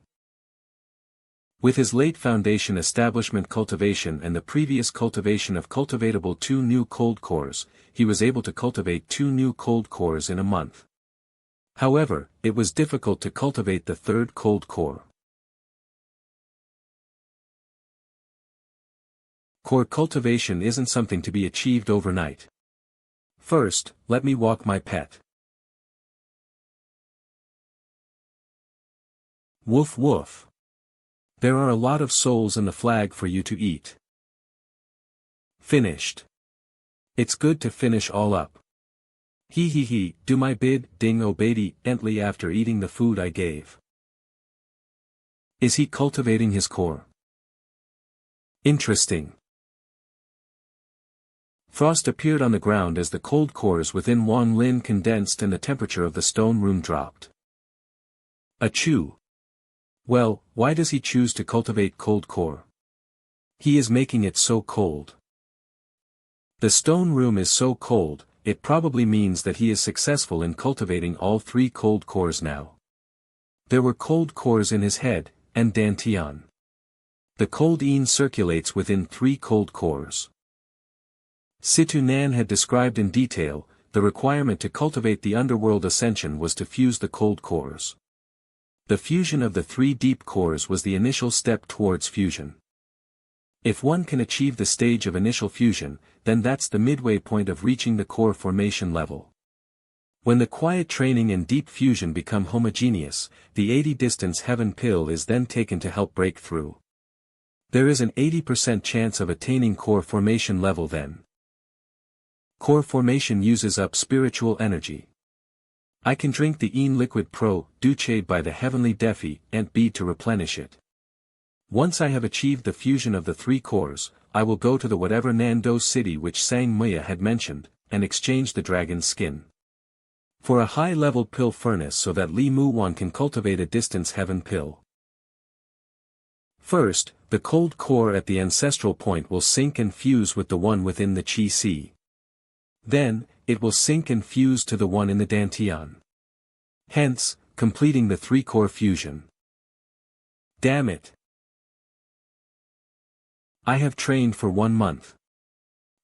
With his late foundation establishment cultivation and the previous cultivation of cultivatable 2 new cold cores, he was able to cultivate 2 new cold cores in a month. However, it was difficult to cultivate the 3rd cold core. Core cultivation isn't something to be achieved overnight. First, let me walk my pet. Woof woof. There are a lot of souls in the flag for you to eat. Finished. It's good to finish all up. He, do my bid, ding obediently after eating the food I gave. Is he cultivating his core? Interesting. Frost appeared on the ground as the cold cores within Wang Lin condensed and the temperature of the stone room dropped. Achoo. Well, why does he choose to cultivate cold core? He is making it so cold. The stone room is so cold, it probably means that he is successful in cultivating all 3 cold cores now. There were cold cores in his head, and dantian. The cold yin circulates within 3 cold cores. Situ Nan had described in detail, the requirement to cultivate the underworld ascension was to fuse the cold cores. The fusion of the 3 deep cores was the initial step towards fusion. If one can achieve the stage of initial fusion, then that's the midway point of reaching the core formation level. When the quiet training and deep fusion become homogeneous, the 80 distance heaven pill is then taken to help break through. There is an 80% chance of attaining core formation level then. Core formation uses up spiritual energy. I can drink the Yin liquid produced by the heavenly defi and bead to replenish it. Once I have achieved the fusion of the 3 cores, I will go to the whatever Nando city which Sang Muya had mentioned, and exchange the dragon's skin for a high-level pill furnace so that Li Muan can cultivate a distance heaven pill. First, the cold core at the ancestral point will sink and fuse with the one within the Qi Si. Then, it will sink and fuse to the one in the dantian. Hence, completing the 3-core fusion. Damn it. I have trained for 1 month.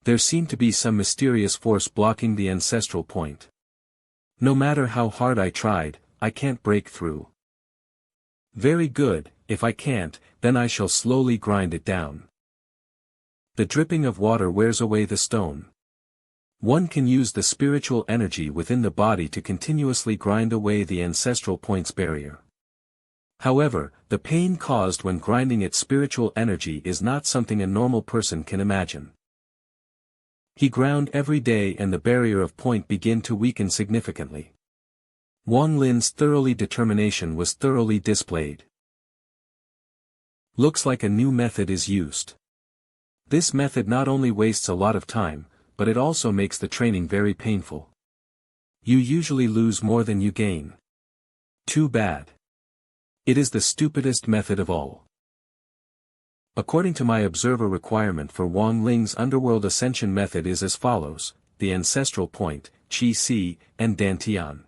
There seemed to be some mysterious force blocking the ancestral point. No matter how hard I tried, I can't break through. Very good, if I can't, then I shall slowly grind it down. The dripping of water wears away the stone. One can use the spiritual energy within the body to continuously grind away the ancestral points barrier. However, the pain caused when grinding its spiritual energy is not something a normal person can imagine. He ground every day and the barrier of point began to weaken significantly. Wang Lin's determination was thoroughly displayed. Looks like a new method is used. This method not only wastes a lot of time, but it also makes the training very painful. You usually lose more than you gain. Too bad. It is the stupidest method of all. According to my observer requirement for Wang Ling's underworld ascension method is as follows: the ancestral point, Qi Si, and Dantian.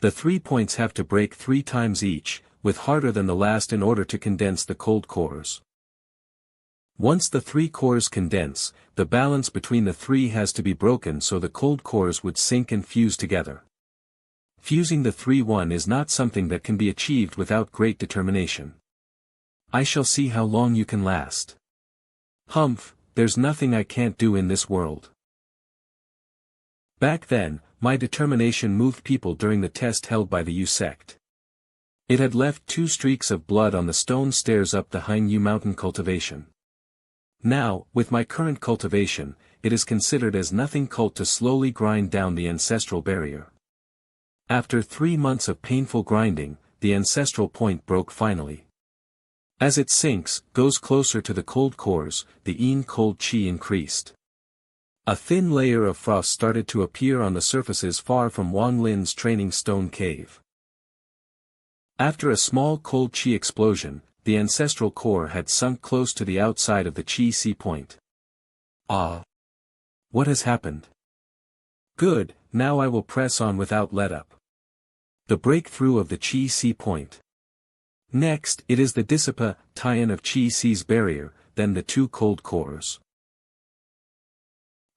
The 3 points have to break 3 times each, with harder than the last in order to condense the cold cores. Once the 3 cores condense, the balance between the 3 has to be broken so the cold cores would sink and fuse together. Fusing the 3-1 is not something that can be achieved without great determination. I shall see how long you can last. Humph, there's nothing I can't do in this world. Back then, my determination moved people during the test held by the Yue Sect. It had left 2 streaks of blood on the stone stairs up the Heng Yue mountain cultivation. Now, with my current cultivation, it is considered as nothing cult to slowly grind down the ancestral barrier. After 3 months of painful grinding, the ancestral point broke finally. As it sinks, goes closer to the cold cores, the cold chi increased. A thin layer of frost started to appear on the surfaces far from Wang Lin's training stone cave. After a small cold chi explosion, the ancestral core had sunk close to the outside of the Qi Si point. Ah! What has happened? Good, now I will press on without let-up. The breakthrough of the Qi Si point. Next, it is the tie-in of Qi Si's barrier, then the 2 cold cores.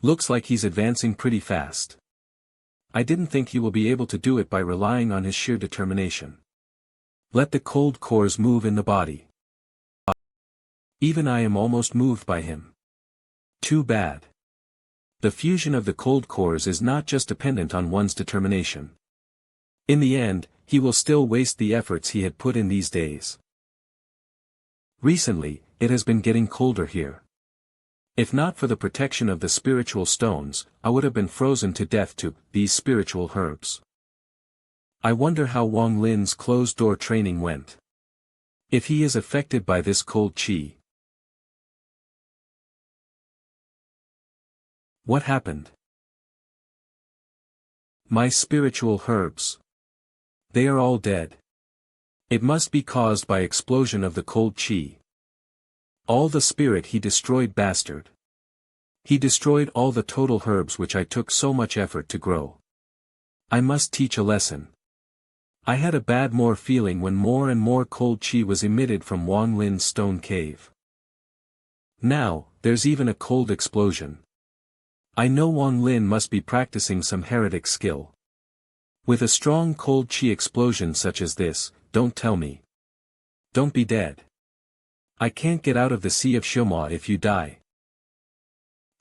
Looks like he's advancing pretty fast. I didn't think he will be able to do it by relying on his sheer determination. Let the cold cores move in the body. Even I am almost moved by him. Too bad. The fusion of the cold cores is not just dependent on one's determination. In the end, he will still waste the efforts he had put in these days. Recently, it has been getting colder here. If not for the protection of the spiritual stones, I would have been frozen to death to these spiritual herbs. I wonder how Wang Lin's closed-door training went. If he is affected by this cold chi. What happened? My spiritual herbs. They are all dead. It must be caused by explosion of the cold chi. All the spirit he destroyed, bastard. He destroyed all the total herbs which I took so much effort to grow. I must teach a lesson. I had a bad feeling when more and more cold chi was emitted from Wang Lin's stone cave. Now, there's even a cold explosion. I know Wang Lin must be practicing some heretic skill. With a strong cold chi explosion such as this, don't tell me. Don't be dead. I can't get out of the Sea of Shoma if you die.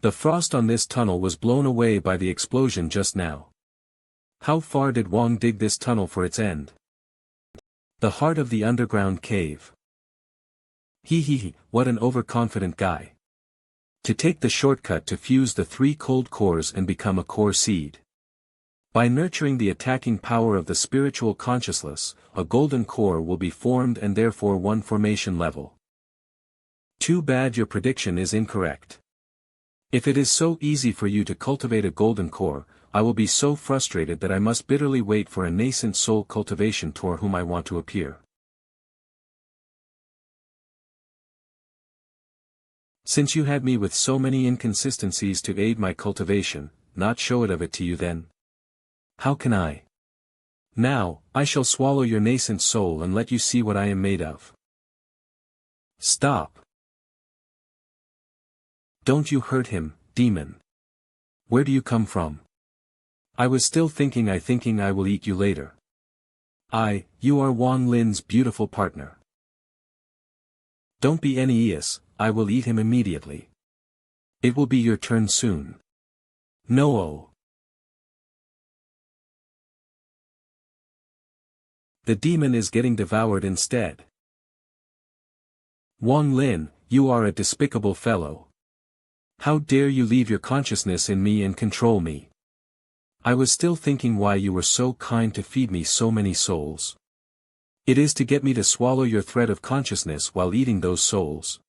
The frost on this tunnel was blown away by the explosion just now. How far did Wang dig this tunnel for its end? The heart of the underground cave. What an overconfident guy. To take the shortcut to fuse the 3 cold cores and become a core seed. By nurturing the attacking power of the spiritual consciousness, a golden core will be formed and therefore 1 formation level. Too bad your prediction is incorrect. If it is so easy for you to cultivate a golden core, I will be so frustrated that I must bitterly wait for a nascent soul cultivation tour whom I want to appear. Since you had me with so many inconsistencies to aid my cultivation, not show it of it to you then. How can I? Now, I shall swallow your nascent soul and let you see what I am made of. Stop. Don't you hurt him, demon. Where do you come from? I was still thinking I will eat you later. You are Wang Lin's beautiful partner. Don't be Aeneas, I will eat him immediately. It will be your turn soon. No. The demon is getting devoured instead. Wang Lin, you are a despicable fellow. How dare you leave your consciousness in me and control me? I was still thinking why you were so kind to feed me so many souls. It is to get me to swallow your thread of consciousness while eating those souls.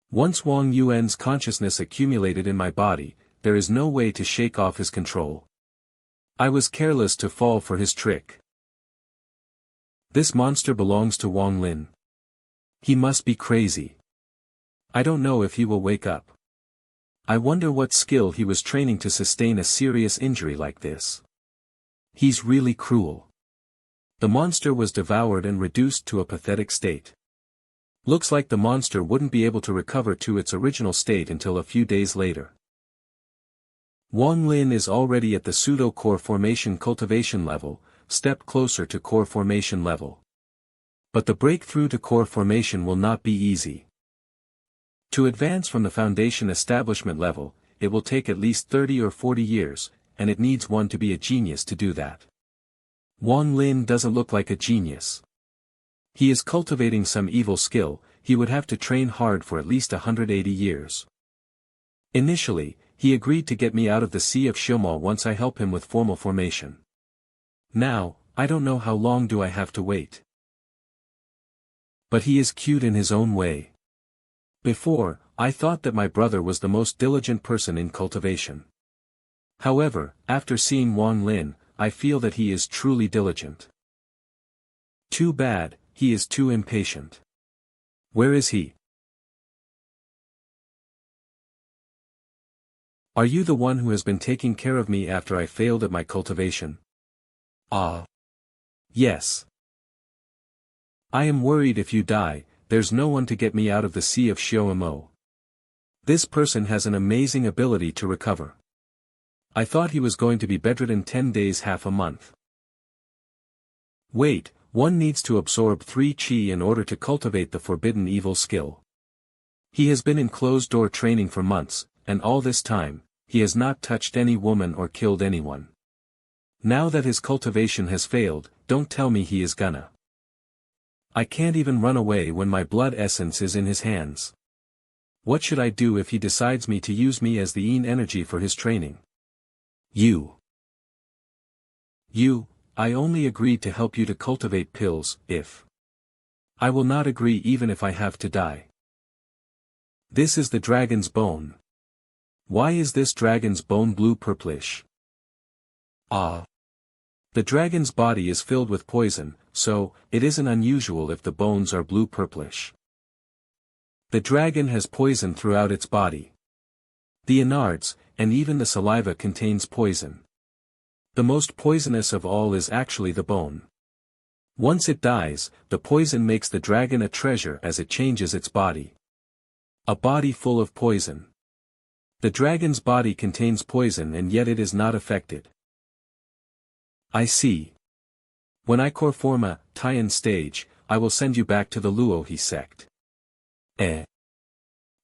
Once Wang Yuan's consciousness accumulated in my body, there is no way to shake off his control. I was careless to fall for his trick. This monster belongs to Wang Lin. He must be crazy. I don't know if he will wake up. I wonder what skill he was training to sustain a serious injury like this. He's really cruel. The monster was devoured and reduced to a pathetic state. Looks like the monster wouldn't be able to recover to its original state until a few days later. Wang Lin is already at the pseudo-core formation cultivation level, step closer to core formation level. But the breakthrough to core formation will not be easy. To advance from the foundation establishment level, it will take at least 30 or 40 years, and it needs one to be a genius to do that. Wang Lin doesn't look like a genius. He is cultivating some evil skill, he would have to train hard for at least 180 years. Initially, he agreed to get me out of the Sea of Shounen once I help him with formal formation. Now, I don't know how long do I have to wait. But he is cute in his own way. Before, I thought that my brother was the most diligent person in cultivation. However, after seeing Wang Lin, I feel that he is truly diligent. Too bad, he is too impatient. Where is he? Are you the one who has been taking care of me after I failed at my cultivation? Ah. Yes. I am worried if you die, there's no one to get me out of the Sea of Shounen. This person has an amazing ability to recover. I thought he was going to be bedridden 10 days half a month. Wait, one needs to absorb 3 chi in order to cultivate the forbidden evil skill. He has been in closed-door training for months, and all this time, he has not touched any woman or killed anyone. Now that his cultivation has failed, don't tell me he is gonna. I can't even run away when my blood essence is in his hands. What should I do if he decides to use me as the yin energy for his training? You, I only agreed to help you to cultivate pills, if. I will not agree even if I have to die. This is the dragon's bone. Why is this dragon's bone blue-purplish? Ah. The dragon's body is filled with poison, so, it isn't unusual if the bones are blue-purplish. The dragon has poison throughout its body. The innards, and even the saliva contains poison. The most poisonous of all is actually the bone. Once it dies, the poison makes the dragon a treasure as it changes its body. A body full of poison. The dragon's body contains poison and yet it is not affected. I see. When I core form a Tian stage, I will send you back to the Heng Yue Sect.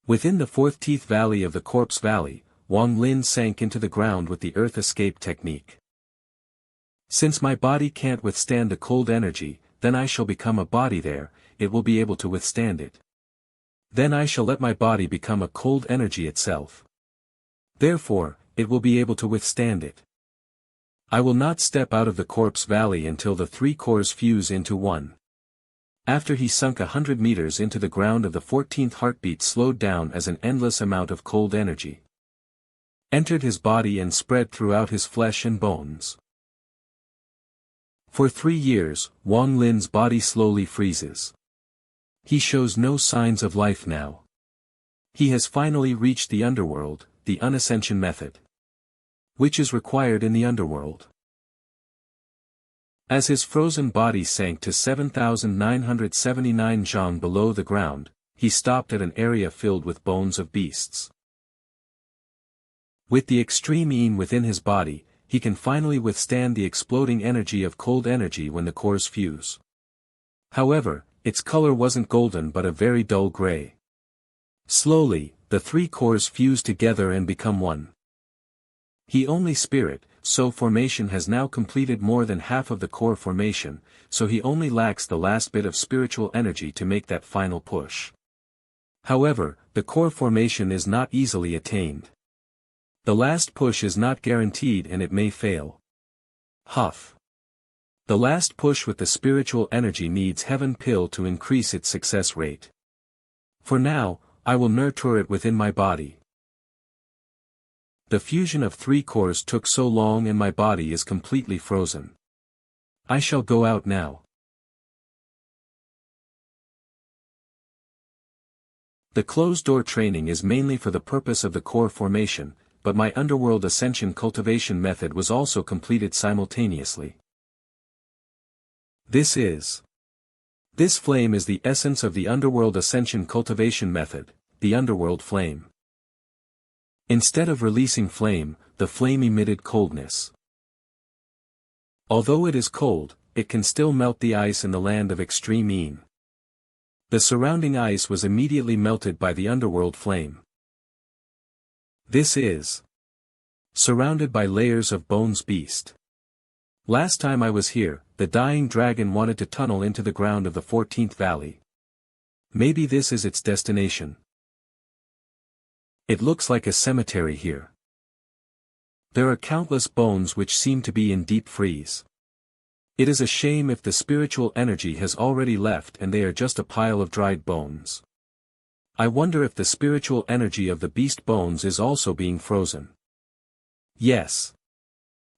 Within the fourth teeth valley of the Corpse Valley, Wang Lin sank into the ground with the earth escape technique. Since my body can't withstand the cold energy, then I shall become a body there, it will be able to withstand it. Then I shall let my body become a cold energy itself. Therefore, it will be able to withstand it. I will not step out of the Corpse Valley until the 3 cores fuse into one. After he sunk 100 meters into the ground of the 14th heartbeat slowed down as an endless amount of cold energy entered his body and spread throughout his flesh and bones. For 3 years, Wang Lin's body slowly freezes. He shows no signs of life now. He has finally reached the underworld, the unascension method, which is required in the underworld. As his frozen body sank to 7,979 zhang below the ground, he stopped at an area filled with bones of beasts. With the extreme yin within his body, he can finally withstand the exploding energy of cold energy when the cores fuse. However, its color wasn't golden but a very dull gray. Slowly, the 3 cores fuse together and become one. He only spirit, so formation has now completed more than half of the core formation, so he only lacks the last bit of spiritual energy to make that final push. However, the core formation is not easily attained. The last push is not guaranteed and it may fail. Huff. The last push with the spiritual energy needs heaven pill to increase its success rate. For now, I will nurture it within my body. The fusion of 3 cores took so long and my body is completely frozen. I shall go out now. The closed-door training is mainly for the purpose of the core formation, but my underworld ascension cultivation method was also completed simultaneously. This flame is the essence of the underworld ascension cultivation method, the underworld flame. Instead of releasing flame, the flame emitted coldness. Although it is cold, it can still melt the ice in the land of extreme Yin. The surrounding ice was immediately melted by the underworld flame. This is surrounded by layers of bones beast. Last time I was here, the dying dragon wanted to tunnel into the ground of the 14th valley. Maybe this is its destination. It looks like a cemetery here. There are countless bones which seem to be in deep freeze. It is a shame if the spiritual energy has already left and they are just a pile of dried bones. I wonder if the spiritual energy of the beast bones is also being frozen. Yes.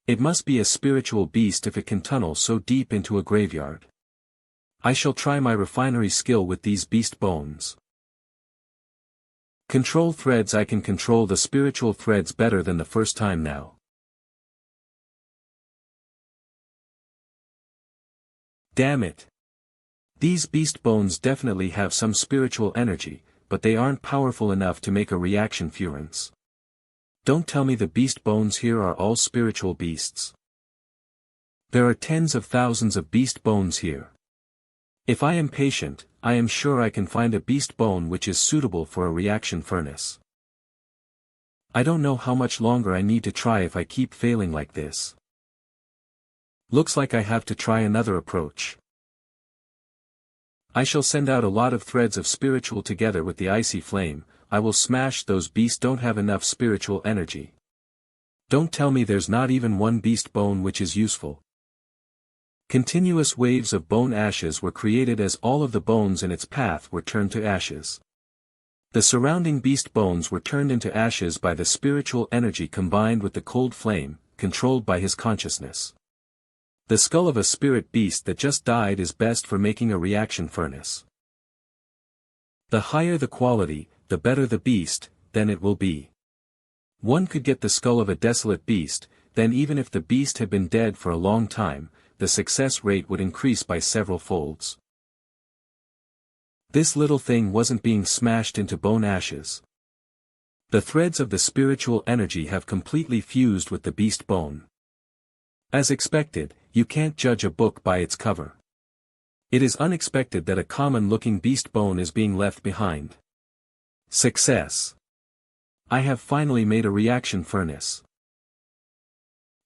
It must be a spiritual beast if it can tunnel so deep into a graveyard. I shall try my refinery skill with these beast bones. Control threads. I can control the spiritual threads better than the first time now. Damn it. These beast bones definitely have some spiritual energy, but they aren't powerful enough to make a reaction furence. Don't tell me the beast bones here are all spiritual beasts. There are tens of thousands of beast bones here. If I am patient, I am sure I can find a beast bone which is suitable for a reaction furnace. I don't know how much longer I need to try if I keep failing like this. Looks like I have to try another approach. I shall send out a lot of threads of spiritual together with the icy flame. I will smash those beasts. Don't have enough spiritual energy. Don't tell me there's not even one beast bone which is useful. Continuous waves of bone ashes were created as all of the bones in its path were turned to ashes. The surrounding beast bones were turned into ashes by the spiritual energy combined with the cold flame, controlled by his consciousness. The skull of a spirit beast that just died is best for making a reaction furnace. The higher the quality, the better the beast, then it will be. One could get the skull of a desolate beast, then even if the beast had been dead for a long time, the success rate would increase by several folds. This little thing wasn't being smashed into bone ashes. The threads of the spiritual energy have completely fused with the beast bone. As expected, you can't judge a book by its cover. It is unexpected that a common-looking beast bone is being left behind. Success. I have finally made a reaction furnace.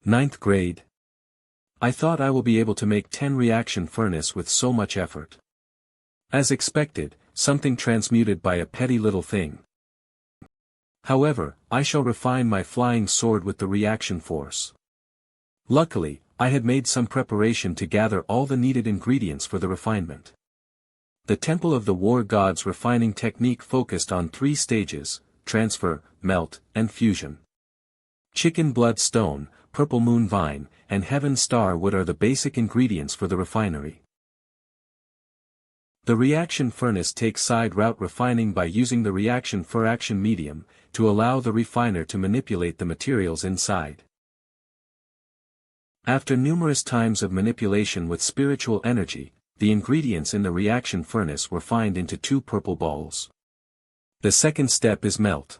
9th grade. I thought I will be able to make 10 reaction furnace with so much effort. As expected, something transmuted by a petty little thing. However, I shall refine my flying sword with the reaction force. Luckily, I had made some preparation to gather all the needed ingredients for the refinement. The Temple of the War Gods refining technique focused on 3 stages: transfer, melt, and fusion. Chicken blood stone, purple moon vine, and heaven star wood are the basic ingredients for the refinery. The reaction furnace takes side route refining by using the reaction for-action medium, to allow the refiner to manipulate the materials inside. After numerous times of manipulation with spiritual energy, the ingredients in the reaction furnace were fined into 2 purple balls. The second step is melt.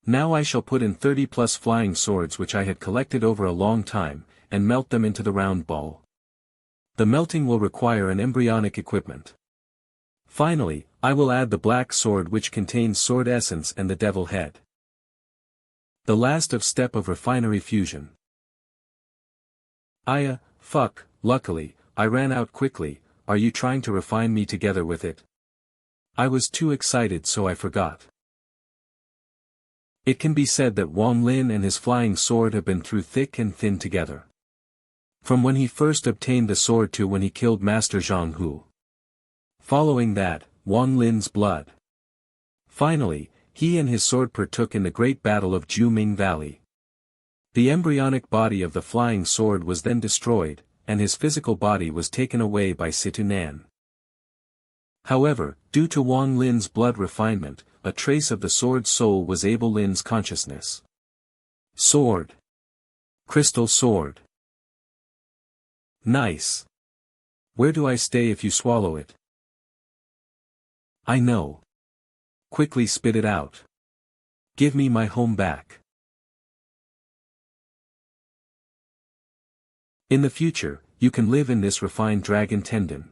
Now I shall put in 30+ flying swords which I had collected over a long time, and melt them into the round ball. The melting will require an embryonic equipment. Finally, I will add the black sword which contains sword essence and the devil head. The last step of refinery fusion. Fuck, luckily, I ran out quickly. Are you trying to refine me together with it? I was too excited so I forgot. It can be said that Wang Lin and his flying sword have been through thick and thin together. From when he first obtained the sword to when he killed Master Zhang Hu. Following that, Wang Lin's blood. Finally, he and his sword partook in the great battle of Juming Valley. The embryonic body of the flying sword was then destroyed, and his physical body was taken away by Situnan. However, due to Wang Lin's blood refinement, a trace of the sword's soul was able Lin's consciousness. Sword. Crystal sword. Nice. Where do I stay if you swallow it? I know. Quickly spit it out. Give me my home back. In the future, you can live in this refined dragon tendon.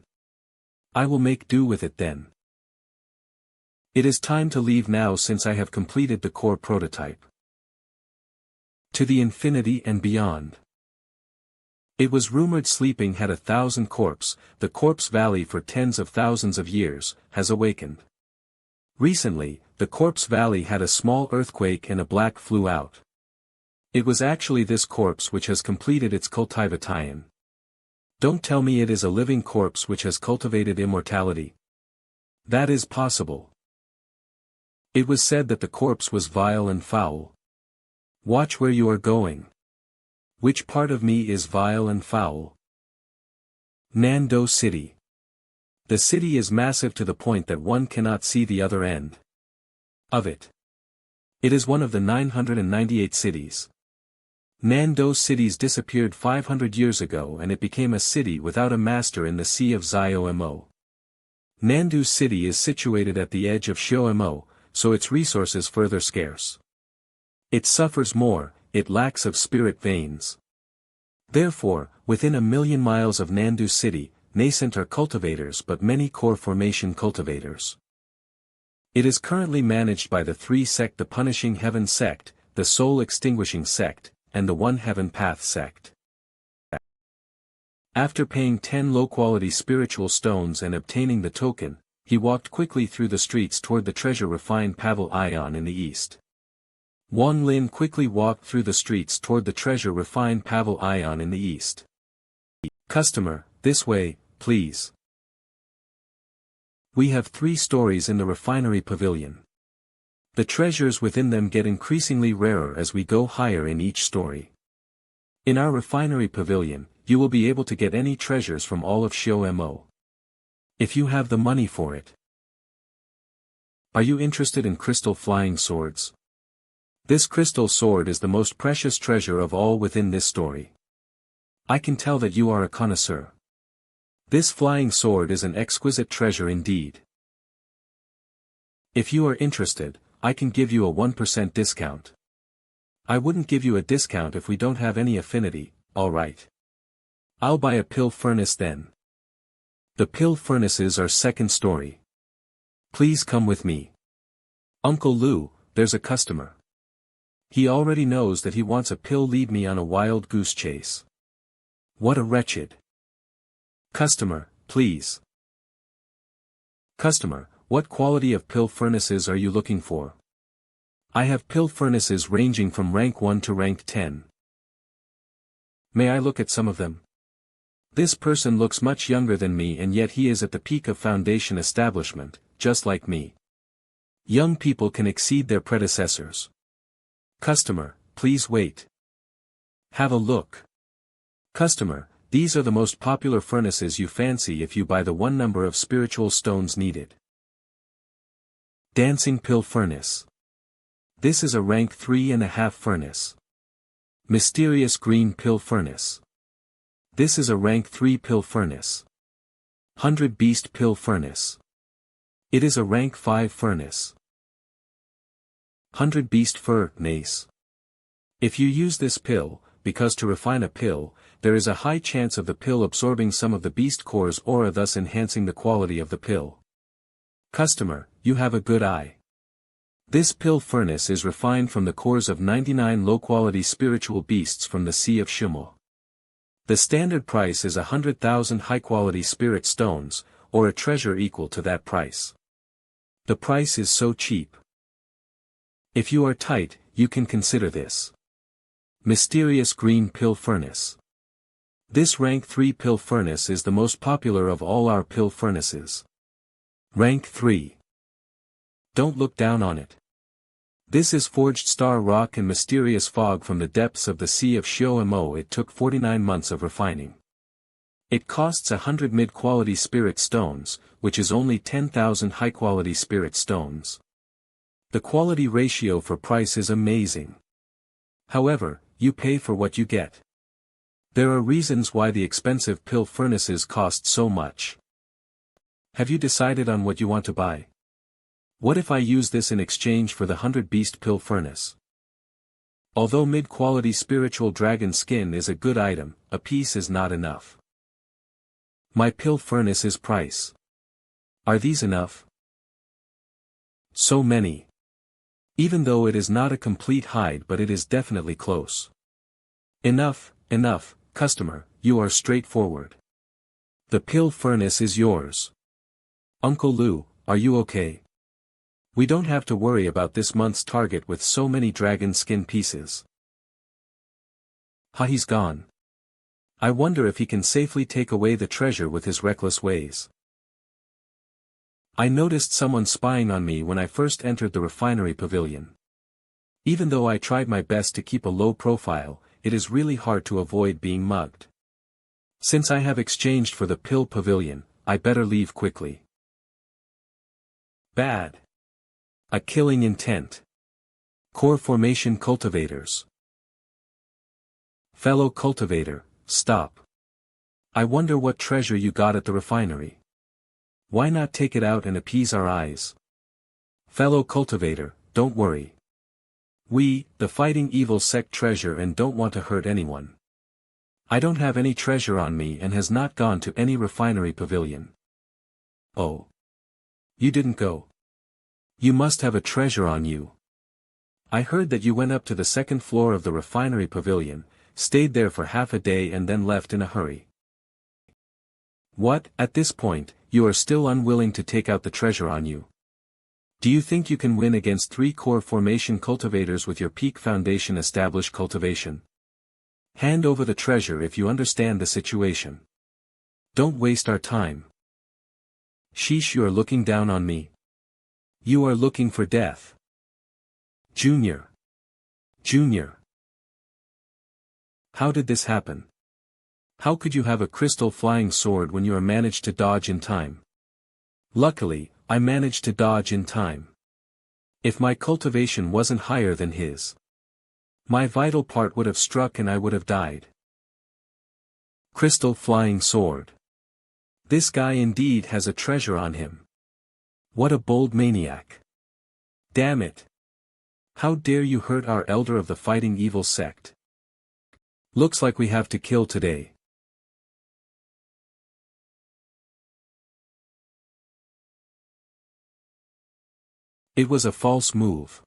I will make do with it then. It is time to leave now since I have completed the core prototype. To the infinity and beyond. It was rumored sleeping had 1,000 corpse, the corpse valley for tens of thousands of years, has awakened. Recently, the corpse valley had a small earthquake and a black flew out. It was actually this corpse which has completed its cultivation. Don't tell me it is a living corpse which has cultivated immortality. That is possible. It was said that the corpse was vile and foul. Watch where you are going. Which part of me is vile and foul? Nando City. The city is massive to the point that one cannot see the other end of it. It is one of the 998 cities. Nando cities disappeared 500 years ago and it became a city without a master in the Sea of Ziomo. Nandu city is situated at the edge of Shoumo, so its resources further scarce. It suffers more, it lacks of spirit veins. Therefore, within 1,000,000 miles of Nandu city, nascent are cultivators but many core formation cultivators. It is currently managed by the 3 sect: the Punishing Heaven Sect, the Soul Extinguishing Sect, and the One Heaven Path Sect. After paying 10 low-quality spiritual stones and obtaining the token, he walked quickly through the streets toward the treasure-refined Pavel Ion in the east. Wang Lin quickly walked through the streets toward the treasure-refined Pavel Ion in the east. Customer, this way, please. We have 3 stories in the refinery pavilion. The treasures within them get increasingly rarer as we go higher in each story. In our refinery pavilion, you will be able to get any treasures from all of Shoumo. If you have the money for it. Are you interested in crystal flying swords? This crystal sword is the most precious treasure of all within this story. I can tell that you are a connoisseur. This flying sword is an exquisite treasure indeed. If you are interested, I can give you a 1% discount. I wouldn't give you a discount if we don't have any affinity, alright. I'll buy a pill furnace then. The pill furnaces are second story. Please come with me. Uncle Lou, there's a customer. He already knows that he wants a pill, lead me on a wild goose chase. What a wretched. Customer, please. Customer, what quality of pill furnaces are you looking for? I have pill furnaces ranging from rank 1 to rank 10. May I look at some of them? This person looks much younger than me and yet he is at the peak of foundation establishment, just like me. Young people can exceed their predecessors. Customer, please wait. Have a look. Customer, these are the most popular furnaces you fancy if you buy the 1 number of spiritual stones needed. Dancing pill furnace. This is a rank 3.5 furnace. Mysterious green pill furnace. This is a rank 3 pill furnace. 100 beast pill furnace. It is a rank 5 furnace. 100 beast furnace. If you use this pill, because to refine a pill, there is a high chance of the pill absorbing some of the beast core's aura, thus enhancing the quality of the pill. Customer, you have a good eye. This pill furnace is refined from the cores of 99 low-quality spiritual beasts from the Sea of Shimo. The standard price is 100,000 high-quality spirit stones, or a treasure equal to that price. The price is so cheap. If you are tight, you can consider this. Mysterious Green Pill Furnace. This rank 3 pill furnace is the most popular of all our pill furnaces. Rank 3. Don't look down on it. This is forged star rock and mysterious fog from the depths of the Sea of Shimo. It took 49 months of refining. It costs 100 mid-quality spirit stones, which is only 10,000 high-quality spirit stones. The quality ratio for price is amazing. However, you pay for what you get. There are reasons why the expensive pill furnaces cost so much. Have you decided on what you want to buy? What if I use this in exchange for the 100 beast pill furnace? Although mid-quality spiritual dragon skin is a good item, a piece is not enough. My pill furnace is price. Are these enough? So many. Even though it is not a complete hide, but it is definitely close. Enough, customer, you are straightforward. The pill furnace is yours. Uncle Lu, are you okay? We don't have to worry about this month's target with so many dragon skin pieces. He's gone. I wonder if he can safely take away the treasure with his reckless ways. I noticed someone spying on me when I first entered the refinery pavilion. Even though I tried my best to keep a low profile, it is really hard to avoid being mugged. Since I have exchanged for the pill pavilion, I better leave quickly. Bad. A killing intent. Core formation cultivators. Fellow cultivator, stop. I wonder what treasure you got at the refinery. Why not take it out and appease our eyes? Fellow cultivator, don't worry. We, the fighting evil sect treasure and don't want to hurt anyone. I don't have any treasure on me and has not gone to any refinery pavilion. Oh. You didn't go. You must have a treasure on you. I heard that you went up to the second floor of the refinery pavilion, stayed there for half a day and then left in a hurry. What, at this point, you are still unwilling to take out the treasure on you? Do you think you can win against 3 core formation cultivators with your peak foundation established cultivation? Hand over the treasure if you understand the situation. Don't waste our time. Sheesh, you are looking down on me. You are looking for death. Junior. How did this happen? How could you have a crystal flying sword when you are managed to dodge in time? Luckily, I managed to dodge in time. If my cultivation wasn't higher than his, my vital part would have struck and I would have died. Crystal flying sword. This guy indeed has a treasure on him. What a bold maniac. Damn it. How dare you hurt our elder of the fighting evil sect? Looks like we have to kill today. It was a false move.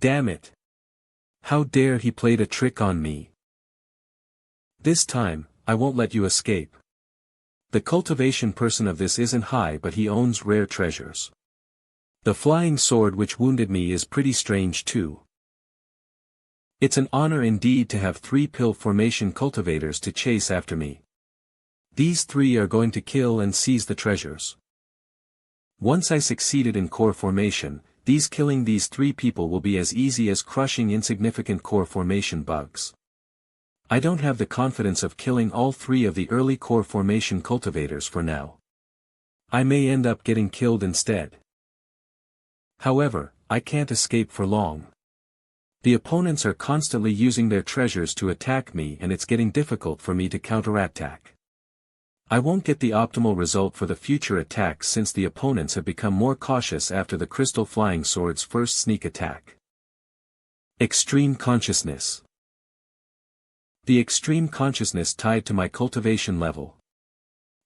Damn it. How dare he played a trick on me. This time, I won't let you escape. The cultivation person of this isn't high but he owns rare treasures. The flying sword which wounded me is pretty strange too. It's an honor indeed to have 3 pill formation cultivators to chase after me. These 3 are going to kill and seize the treasures. Once I succeeded in core formation, killing these 3 people will be as easy as crushing insignificant core formation bugs. I don't have the confidence of killing all 3 of the early core formation cultivators for now. I may end up getting killed instead. However, I can't escape for long. The opponents are constantly using their treasures to attack me and it's getting difficult for me to counterattack. I won't get the optimal result for the future attacks since the opponents have become more cautious after the crystal flying sword's first sneak attack. Extreme consciousness. The extreme consciousness tied to my cultivation level.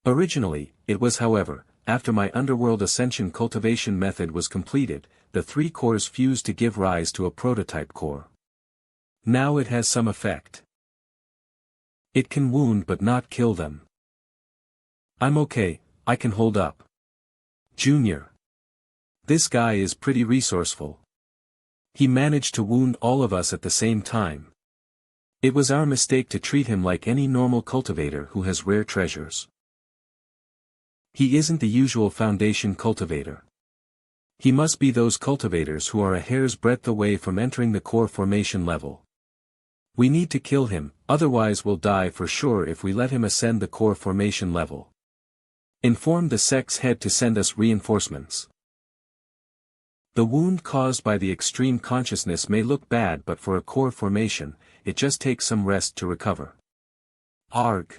Originally, it was however, after my underworld ascension cultivation method was completed, the 3 cores fused to give rise to a prototype core. Now it has some effect. It can wound but not kill them. I'm okay, I can hold up. Junior. This guy is pretty resourceful. He managed to wound all of us at the same time. It was our mistake to treat him like any normal cultivator who has rare treasures. He isn't the usual foundation cultivator. He must be those cultivators who are a hair's breadth away from entering the core formation level. We need to kill him, otherwise we'll die for sure if we let him ascend the core formation level. Inform the sect's head to send us reinforcements. The wound caused by the extreme consciousness may look bad, but for a core formation, it just takes some rest to recover. Arg.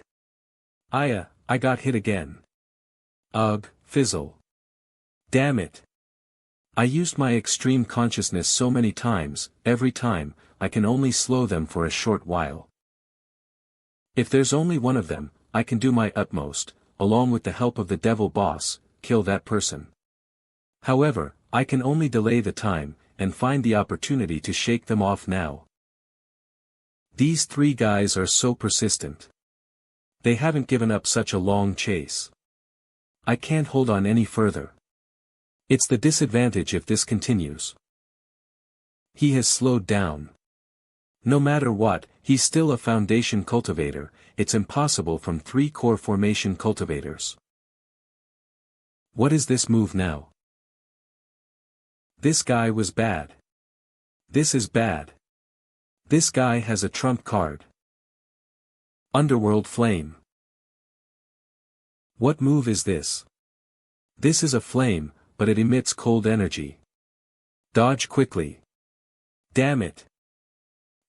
I got hit again. Ugh, fizzle. Damn it. I used my extreme consciousness so many times, every time, I can only slow them for a short while. If there's only one of them, I can do my utmost, along with the help of the devil boss, kill that person. However, I can only delay the time, and find the opportunity to shake them off now. These 3 guys are so persistent. They haven't given up such a long chase. I can't hold on any further. It's the disadvantage if this continues. He has slowed down. No matter what, he's still a foundation cultivator, it's impossible from 3 core formation cultivators. What is this move now? This guy was bad. This is bad. This guy has a trump card. Underworld Flame. What move is this? This is a flame, but it emits cold energy. Dodge quickly. Damn it.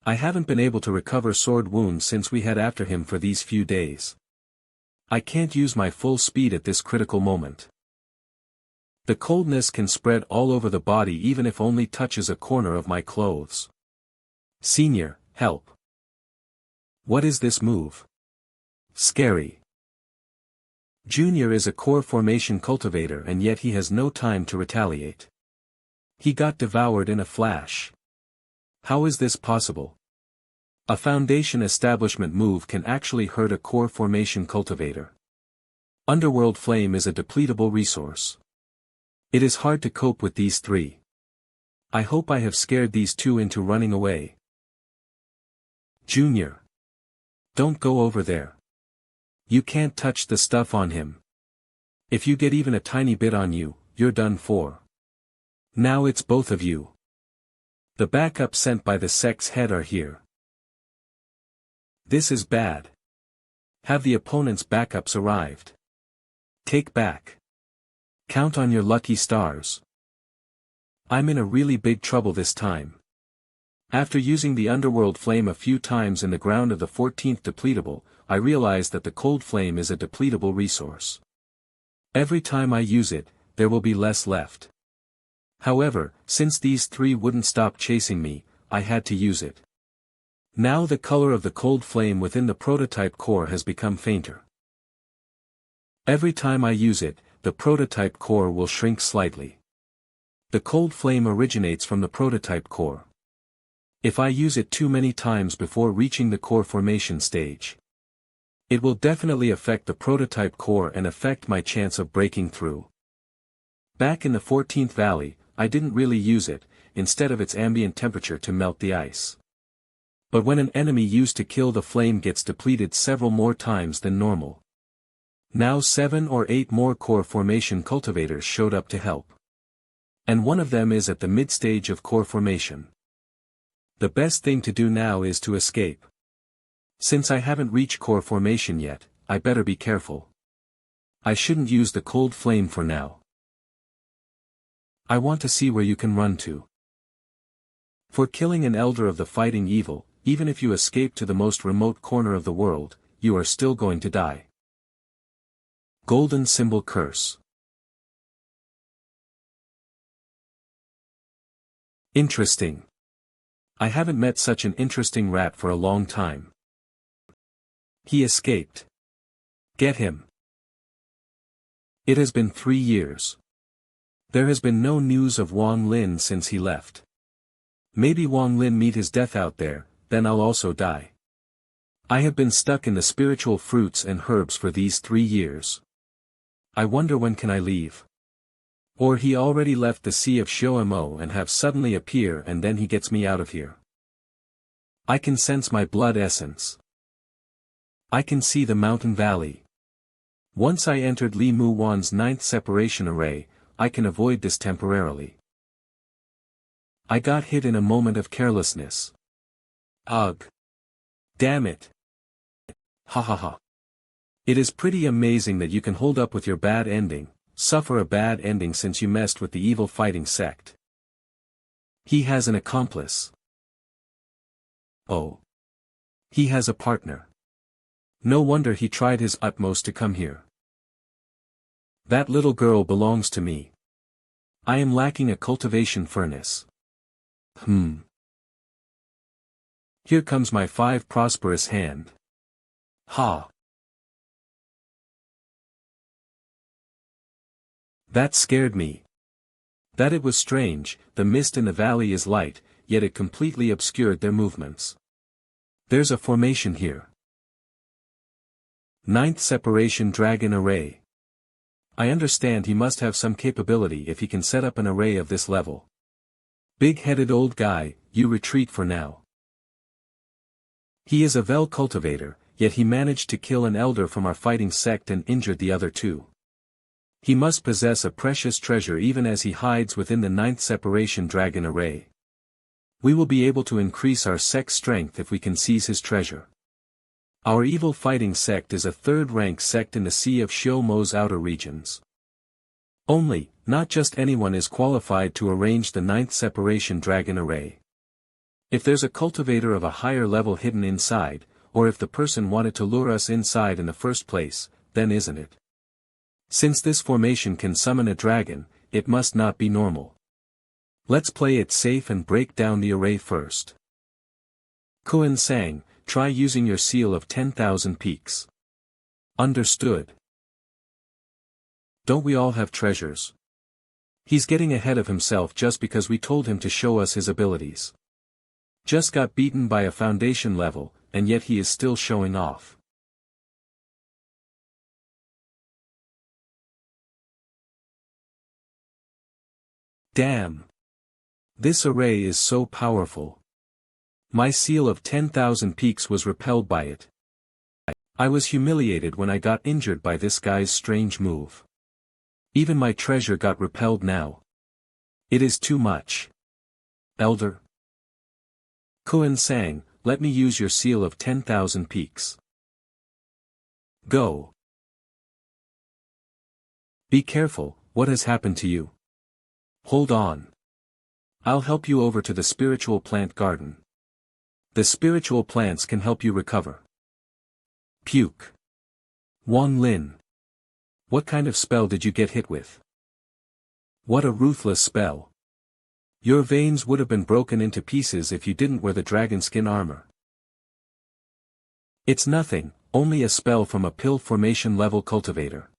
I haven't been able to recover sword wounds since we had after him for these few days. I can't use my full speed at this critical moment. The coldness can spread all over the body even if only touches a corner of my clothes. Senior, help. What is this move? Scary. Junior is a core formation cultivator and yet he has no time to retaliate. He got devoured in a flash. How is this possible? A foundation establishment move can actually hurt a core formation cultivator. Underworld Flame is a depletable resource. It is hard to cope with these 3. I hope I have scared these 2 into running away. Junior. Don't go over there. You can't touch the stuff on him. If you get even a tiny bit on you, you're done for. Now it's both of you. The backup sent by the sect's head are here. This is bad. Have the opponent's backups arrived? Take back. Count on your lucky stars. I'm in a really big trouble this time. After using the Underworld Flame a few times in the ground of the 14th depletable, I realize that the Cold Flame is a depletable resource. Every time I use it, there will be less left. However, since these 3 wouldn't stop chasing me, I had to use it. Now the color of the Cold Flame within the prototype core has become fainter. Every time I use it, the prototype core will shrink slightly. The Cold Flame originates from the prototype core. If I use it too many times before reaching the core formation stage, it will definitely affect the prototype core and affect my chance of breaking through. Back in the 14th Valley, I didn't really use it, instead of its ambient temperature to melt the ice. But when an enemy used to kill the flame gets depleted several more times than normal. Now 7 or 8 more core formation cultivators showed up to help. And one of them is at the mid-stage of core formation. The best thing to do now is to escape. Since I haven't reached core formation yet, I better be careful. I shouldn't use the cold flame for now. I want to see where you can run to. For killing an elder of the fighting evil, even if you escape to the most remote corner of the world, you are still going to die. Golden Symbol Curse. Interesting. I haven't met such an interesting rat for a long time. He escaped. Get him. It has been 3 years. There has been no news of Wang Lin since he left. Maybe Wang Lin meet his death out there, then I'll also die. I have been stuck in the spiritual fruits and herbs for these 3 years. I wonder when can I leave? Or he already left the Sea of Shounen and have suddenly appear and then he gets me out of here. I can sense my blood essence. I can see the mountain valley. Once I entered Li Mu Wan's 9th separation array, I can avoid this temporarily. I got hit in a moment of carelessness. Ugh. Damn it. Ha ha ha. It is pretty amazing that you can hold up with your bad ending, suffer a bad ending since you messed with the evil fighting sect. He has an accomplice. Oh. He has a partner. No wonder he tried his utmost to come here. That little girl belongs to me. I am lacking a cultivation furnace. Here comes my 5 prosperous hand. Ha! That scared me. That it was strange, the mist in the valley is light, yet it completely obscured their movements. There's a formation here. 9th separation dragon array. I understand he must have some capability if he can set up an array of this level. Big-headed old guy, you retreat for now. He is a Vel cultivator, yet he managed to kill an elder from our fighting sect and injured the other 2. He must possess a precious treasure even as he hides within the 9th separation dragon array. We will be able to increase our sect's strength if we can seize his treasure. Our evil fighting sect is a 3rd-rank sect in the Sea of Shoumen's outer regions. Only, not just anyone is qualified to arrange the 9th separation dragon array. If there's a cultivator of a higher level hidden inside, or if the person wanted to lure us inside in the first place, then isn't it? Since this formation can summon a dragon, it must not be normal. Let's play it safe and break down the array first. Kuan sang, try using your seal of 10,000 peaks. Understood. Don't we all have treasures? He's getting ahead of himself just because we told him to show us his abilities. Just got beaten by a foundation level, and yet he is still showing off. Damn. This array is so powerful. My seal of 10,000 peaks was repelled by it. I was humiliated when I got injured by this guy's strange move. Even my treasure got repelled now. It is too much. Elder. Kuan sang, let me use your seal of 10,000 peaks. Go. Be careful, what has happened to you? Hold on. I'll help you over to the spiritual plant garden. The spiritual plants can help you recover. Puke. Wang Lin. What kind of spell did you get hit with? What a ruthless spell. Your veins would have been broken into pieces if you didn't wear the dragon skin armor. It's nothing, only a spell from a pill formation level cultivator.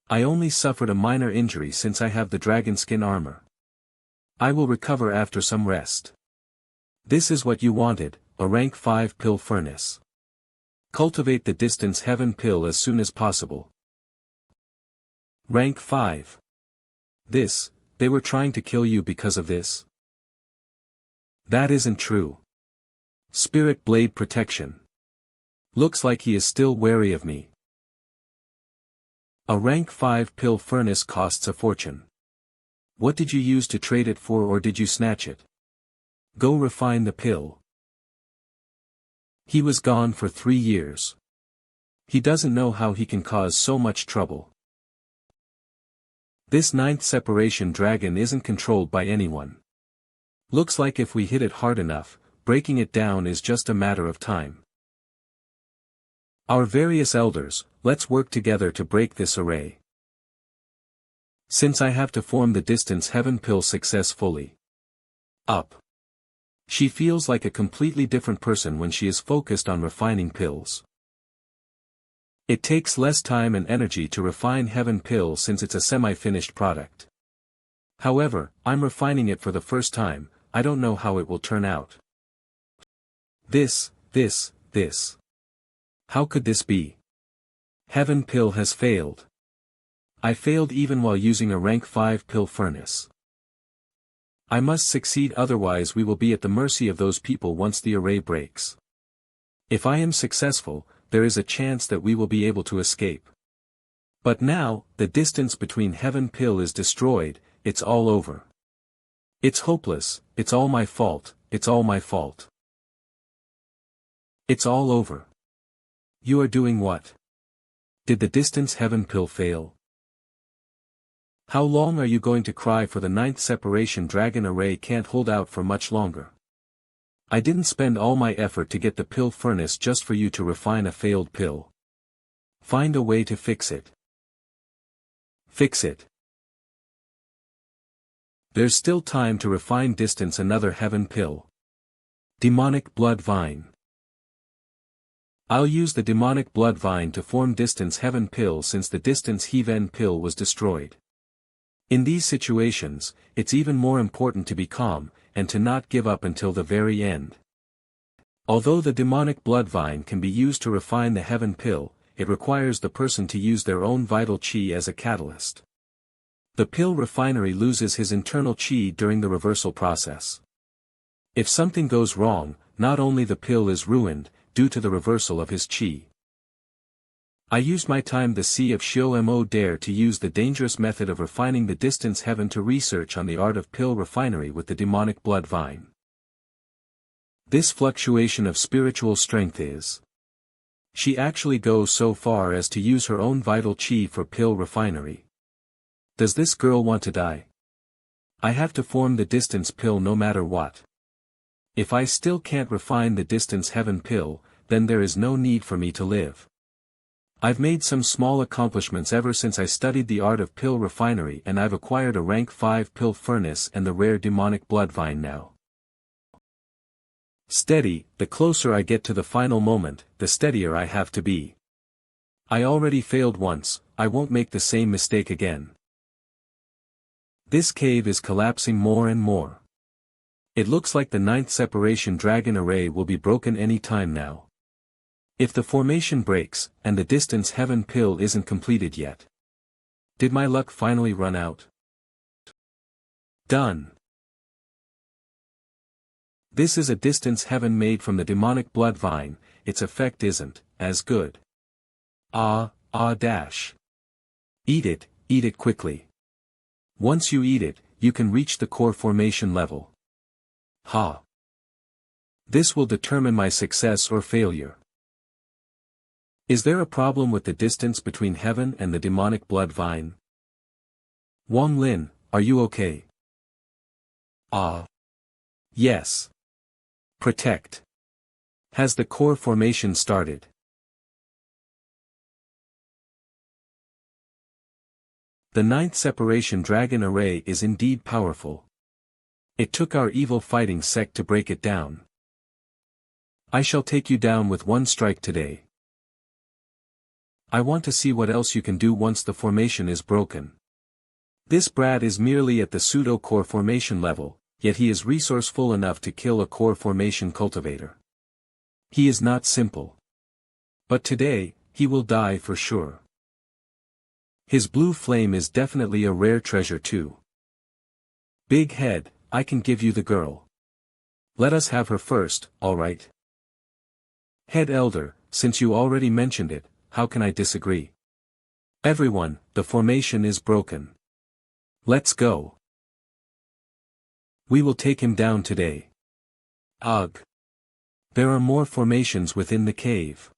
I only suffered a minor injury since I have the dragon skin armor. I will recover after some rest. This is what you wanted, a rank 5 pill furnace. Cultivate the distance heaven pill as soon as possible. Rank 5. This, they were trying to kill you because of this? That isn't true. Spirit blade protection. Looks like he is still wary of me. A rank 5 pill furnace costs a fortune. What did you use to trade it for, or did you snatch it? Go refine the pill. He was gone for 3 years. He doesn't know how he can cause so much trouble. This 9th separation dragon isn't controlled by anyone. Looks like if we hit it hard enough, breaking it down is just a matter of time. Our various elders, let's work together to break this array. Since I have to form the distance heaven pill successfully. Up. She feels like a completely different person when she is focused on refining pills. It takes less time and energy to refine Heaven Pill since it's a semi-finished product. However, I'm refining it for the first time, I don't know how it will turn out. This. How could this be? Heaven Pill has failed. I failed even while using a rank 5 pill furnace. I must succeed, otherwise we will be at the mercy of those people once the array breaks. If I am successful, there is a chance that we will be able to escape. But now, the distance between Heaven Pill is destroyed, it's all over. It's hopeless, it's all my fault, it's all my fault. It's all over. You are doing what? Did the distance Heaven Pill fail? How long are you going to cry for the 9th separation? Dragon array can't hold out for much longer. I didn't spend all my effort to get the pill furnace just for you to refine a failed pill. Find a way to fix it. Fix it. There's still time to refine distance another Heaven Pill. Demonic Blood Vine. I'll use the Demonic Blood Vine to form distance Heaven Pill since the distance Heaven Pill was destroyed. In these situations, it's even more important to be calm, and to not give up until the very end. Although the Demonic Blood Vine can be used to refine the Heaven Pill, it requires the person to use their own vital chi as a catalyst. The pill refinery loses his internal chi during the reversal process. If something goes wrong, not only the pill is ruined, due to the reversal of his chi. I used my time the Sea of Shounen dare to use the dangerous method of refining the distance Heaven to research on the art of pill refinery with the Demonic Blood Vine. This fluctuation of spiritual strength is. She actually goes so far as to use her own vital chi for pill refinery. Does this girl want to die? I have to form the distance pill no matter what. If I still can't refine the distance Heaven Pill, then there is no need for me to live. I've made some small accomplishments ever since I studied the art of pill refinery, and I've acquired a rank 5 pill furnace and the rare Demonic Blood Vine now. Steady, the closer I get to the final moment, the steadier I have to be. I already failed once, I won't make the same mistake again. This cave is collapsing more and more. It looks like the 9th separation dragon array will be broken any time now. If the formation breaks, and the distance Heaven Pill isn't completed yet. Did my luck finally run out? Done. This is a distance Heaven made from the Demonic Blood Vine, its effect isn't as good. Eat it quickly. Once you eat it, you can reach the core formation level. This will determine my success or failure. Is there a problem with the distance between Heaven and the Demonic Blood Vine? Wang Lin, are you okay? Yes. Protect. Has the core formation started? The 9th separation dragon array is indeed powerful. It took our evil fighting sect to break it down. I shall take you down with one strike today. I want to see what else you can do once the formation is broken. This brat is merely at the pseudo-core formation level, yet he is resourceful enough to kill a core formation cultivator. He is not simple. But today, he will die for sure. His blue flame is definitely a rare treasure too. Big head, I can give you the girl. Let us have her first, alright? Head elder, since you already mentioned it, how can I disagree? Everyone, the formation is broken. Let's go. We will take him down today. Ugh. There are more formations within the cave.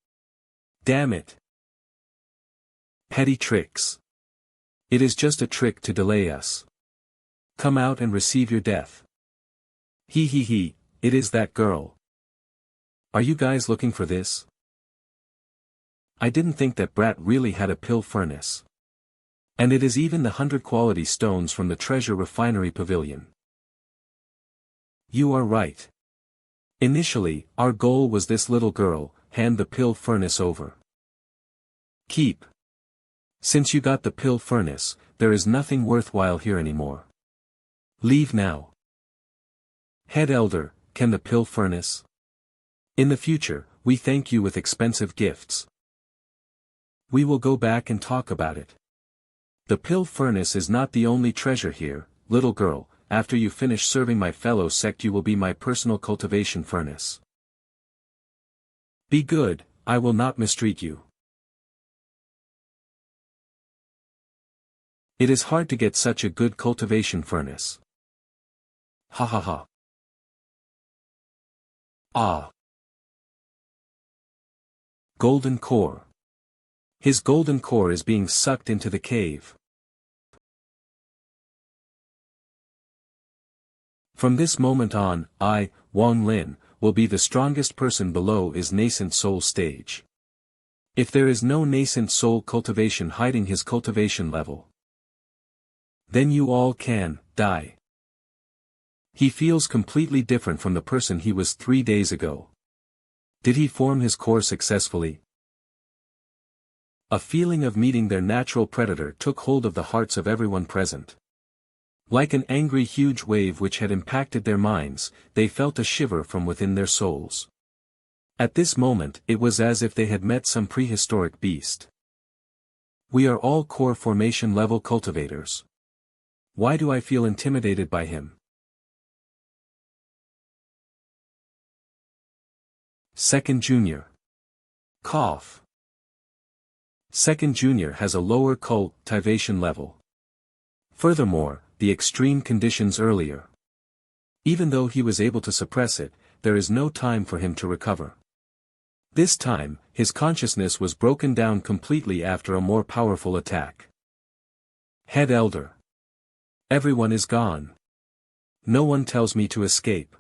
Damn it. Petty tricks. It is just a trick to delay us. Come out and receive your death. He, it is that girl. Are you guys looking for this? I didn't think that brat really had a pill furnace. And it is even the 100 quality stones from the treasure refinery pavilion. You are right. Initially, our goal was this little girl, hand the pill furnace over. Keep. Since you got the pill furnace, there is nothing worthwhile here anymore. Leave now. Head Elder, can the pill furnace? In the future, we thank you with expensive gifts. We will go back and talk about it. The pill furnace is not the only treasure here, little girl. After you finish serving my fellow sect you will be my personal cultivation furnace. Be good, I will not mistreat you. It is hard to get such a good cultivation furnace. Ha ha ha. Ah. Golden core. His golden core is being sucked into the cave. From this moment on, I, Wang Lin, will be the strongest person below his nascent soul stage. If there is no nascent soul cultivation hiding his cultivation level, then you all can die. He feels completely different from the person he was 3 days ago. Did he form his core successfully? A feeling of meeting their natural predator took hold of the hearts of everyone present. Like an angry huge wave which had impacted their minds, they felt a shiver from within their souls. At this moment it was as if they had met some prehistoric beast. We are all core formation level cultivators. Why do I feel intimidated by him? Second Junior. Cough. Second Junior has a lower cultivation level. Furthermore, the extreme conditions earlier. Even though he was able to suppress it, there is no time for him to recover. This time, his consciousness was broken down completely after a more powerful attack. Head Elder. Everyone is gone. No one tells me to escape.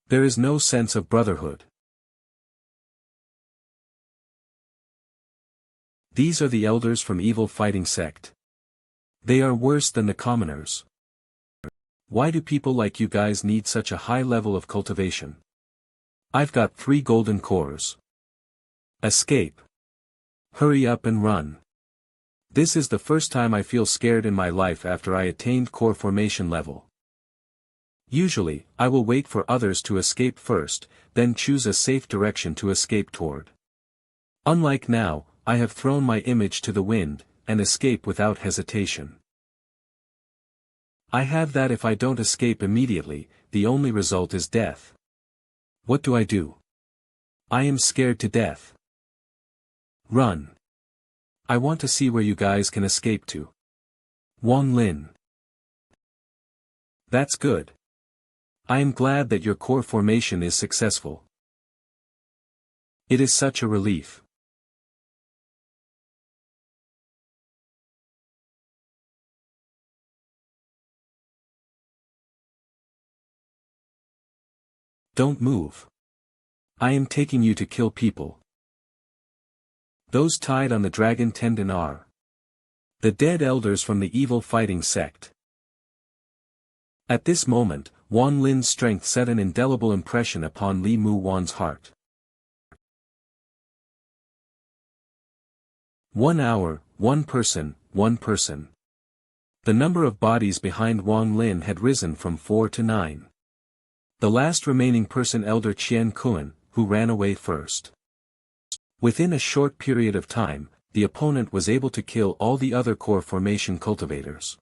There is no sense of brotherhood. These are the elders from evil fighting sect. They are worse than the commoners. Why do people like you guys need such a high level of cultivation? I've got 3 golden cores. Escape. Hurry up and run. This is the first time I feel scared in my life after I attained core formation level. Usually, I will wait for others to escape first, then choose a safe direction to escape toward. Unlike now, I have thrown my image to the wind, and escape without hesitation. I have that if I don't escape immediately, the only result is death. What do I do? I am scared to death. Run. I want to see where you guys can escape to. Wang Lin. That's good. I am glad that your core formation is successful. It is such a relief. Don't move. I am taking you to kill people. Those tied on the dragon tendon are the dead elders from the evil fighting sect. At this moment, Wang Lin's strength set an indelible impression upon Li Mu Wan's heart. 1 hour, 1 person, 1 person. The number of bodies behind Wang Lin had risen from 4 to 9. The last remaining person Elder Qian Kun, who ran away first. Within a short period of time, the opponent was able to kill all the other core formation cultivators.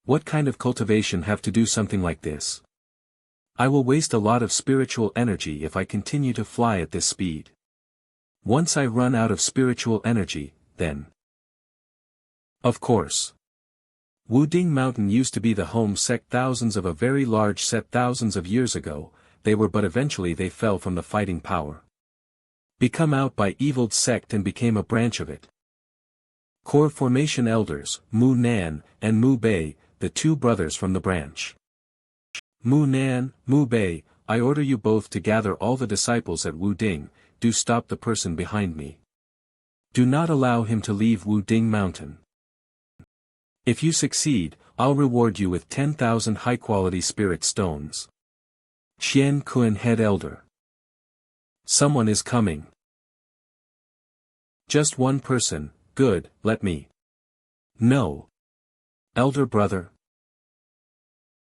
What kind of cultivation have to do something like this? I will waste a lot of spiritual energy if I continue to fly at this speed. Once I run out of spiritual energy, then. Of course. Wuding Mountain used to be the home sect thousands of a very large set thousands of years ago, but eventually they fell from the fighting power. Become out by evil sect and became a branch of it. Core formation elders, Mu Nan, and Mu Bei, the 2 brothers from the branch. Mu Nan, Mu Bei, I order you both to gather all the disciples at Wuding, do stop the person behind me. Do not allow him to leave Wuding Mountain. If you succeed, I'll reward you with 10,000 high-quality spirit stones. Qian Kun Head Elder. Someone is coming. Just one person, good, let me. No. Elder brother.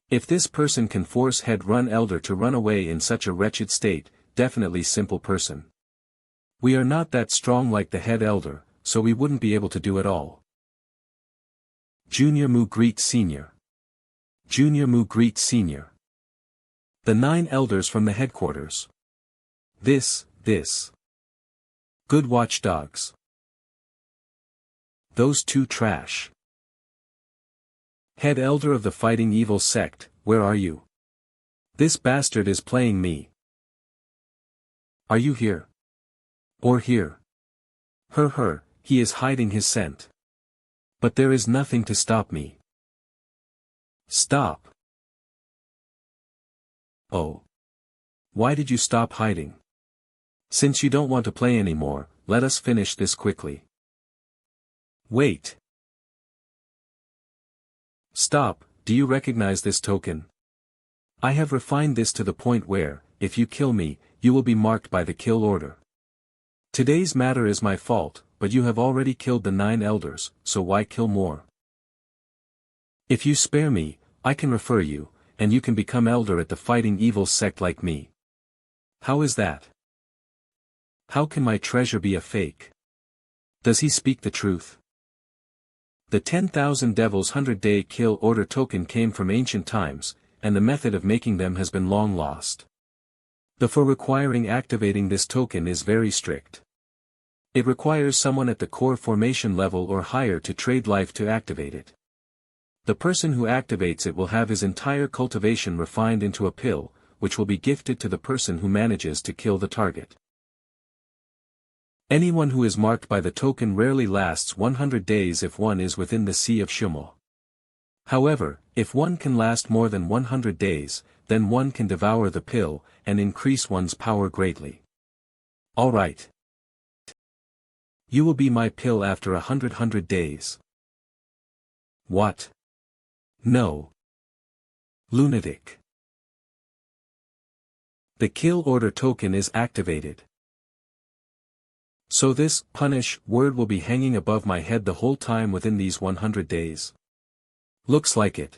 If this person can force head run elder to run away in such a wretched state, definitely simple person. We are not that strong like the head elder, so we wouldn't be able to do it all. Junior Mu greets senior. Junior Mu greets senior. The 9 elders from the headquarters. This. Good watchdogs. Those 2 trash. Head elder of the fighting evil sect, where are you? This bastard is playing me. Are you here? Or here? He is hiding his scent. But there is nothing to stop me. Stop. Oh. Why did you stop hiding? Since you don't want to play anymore, let us finish this quickly. Wait. Stop, do you recognize this token? I have refined this to the point where, if you kill me, you will be marked by the kill order. Today's matter is my fault, but you have already killed the 9 elders, so why kill more? If you spare me, I can refer you, and you can become elder at the fighting evil sect like me. How is that? How can my treasure be a fake? Does he speak the truth? The 10,000 devils 100-day kill order token came from ancient times, and the method of making them has been long lost. The for requiring activating this token is very strict. It requires someone at the core formation level or higher to trade life to activate it. The person who activates it will have his entire cultivation refined into a pill, which will be gifted to the person who manages to kill the target. Anyone who is marked by the token rarely lasts 100 days if one is within the Sea of Shumo. However, if one can last more than 100 days, then one can devour the pill, and increase one's power greatly. Alright. You will be my pill after 100 days. What? No. Lunatic. The kill order token is activated. So this punish word will be hanging above my head the whole time within these 100 days. Looks like it.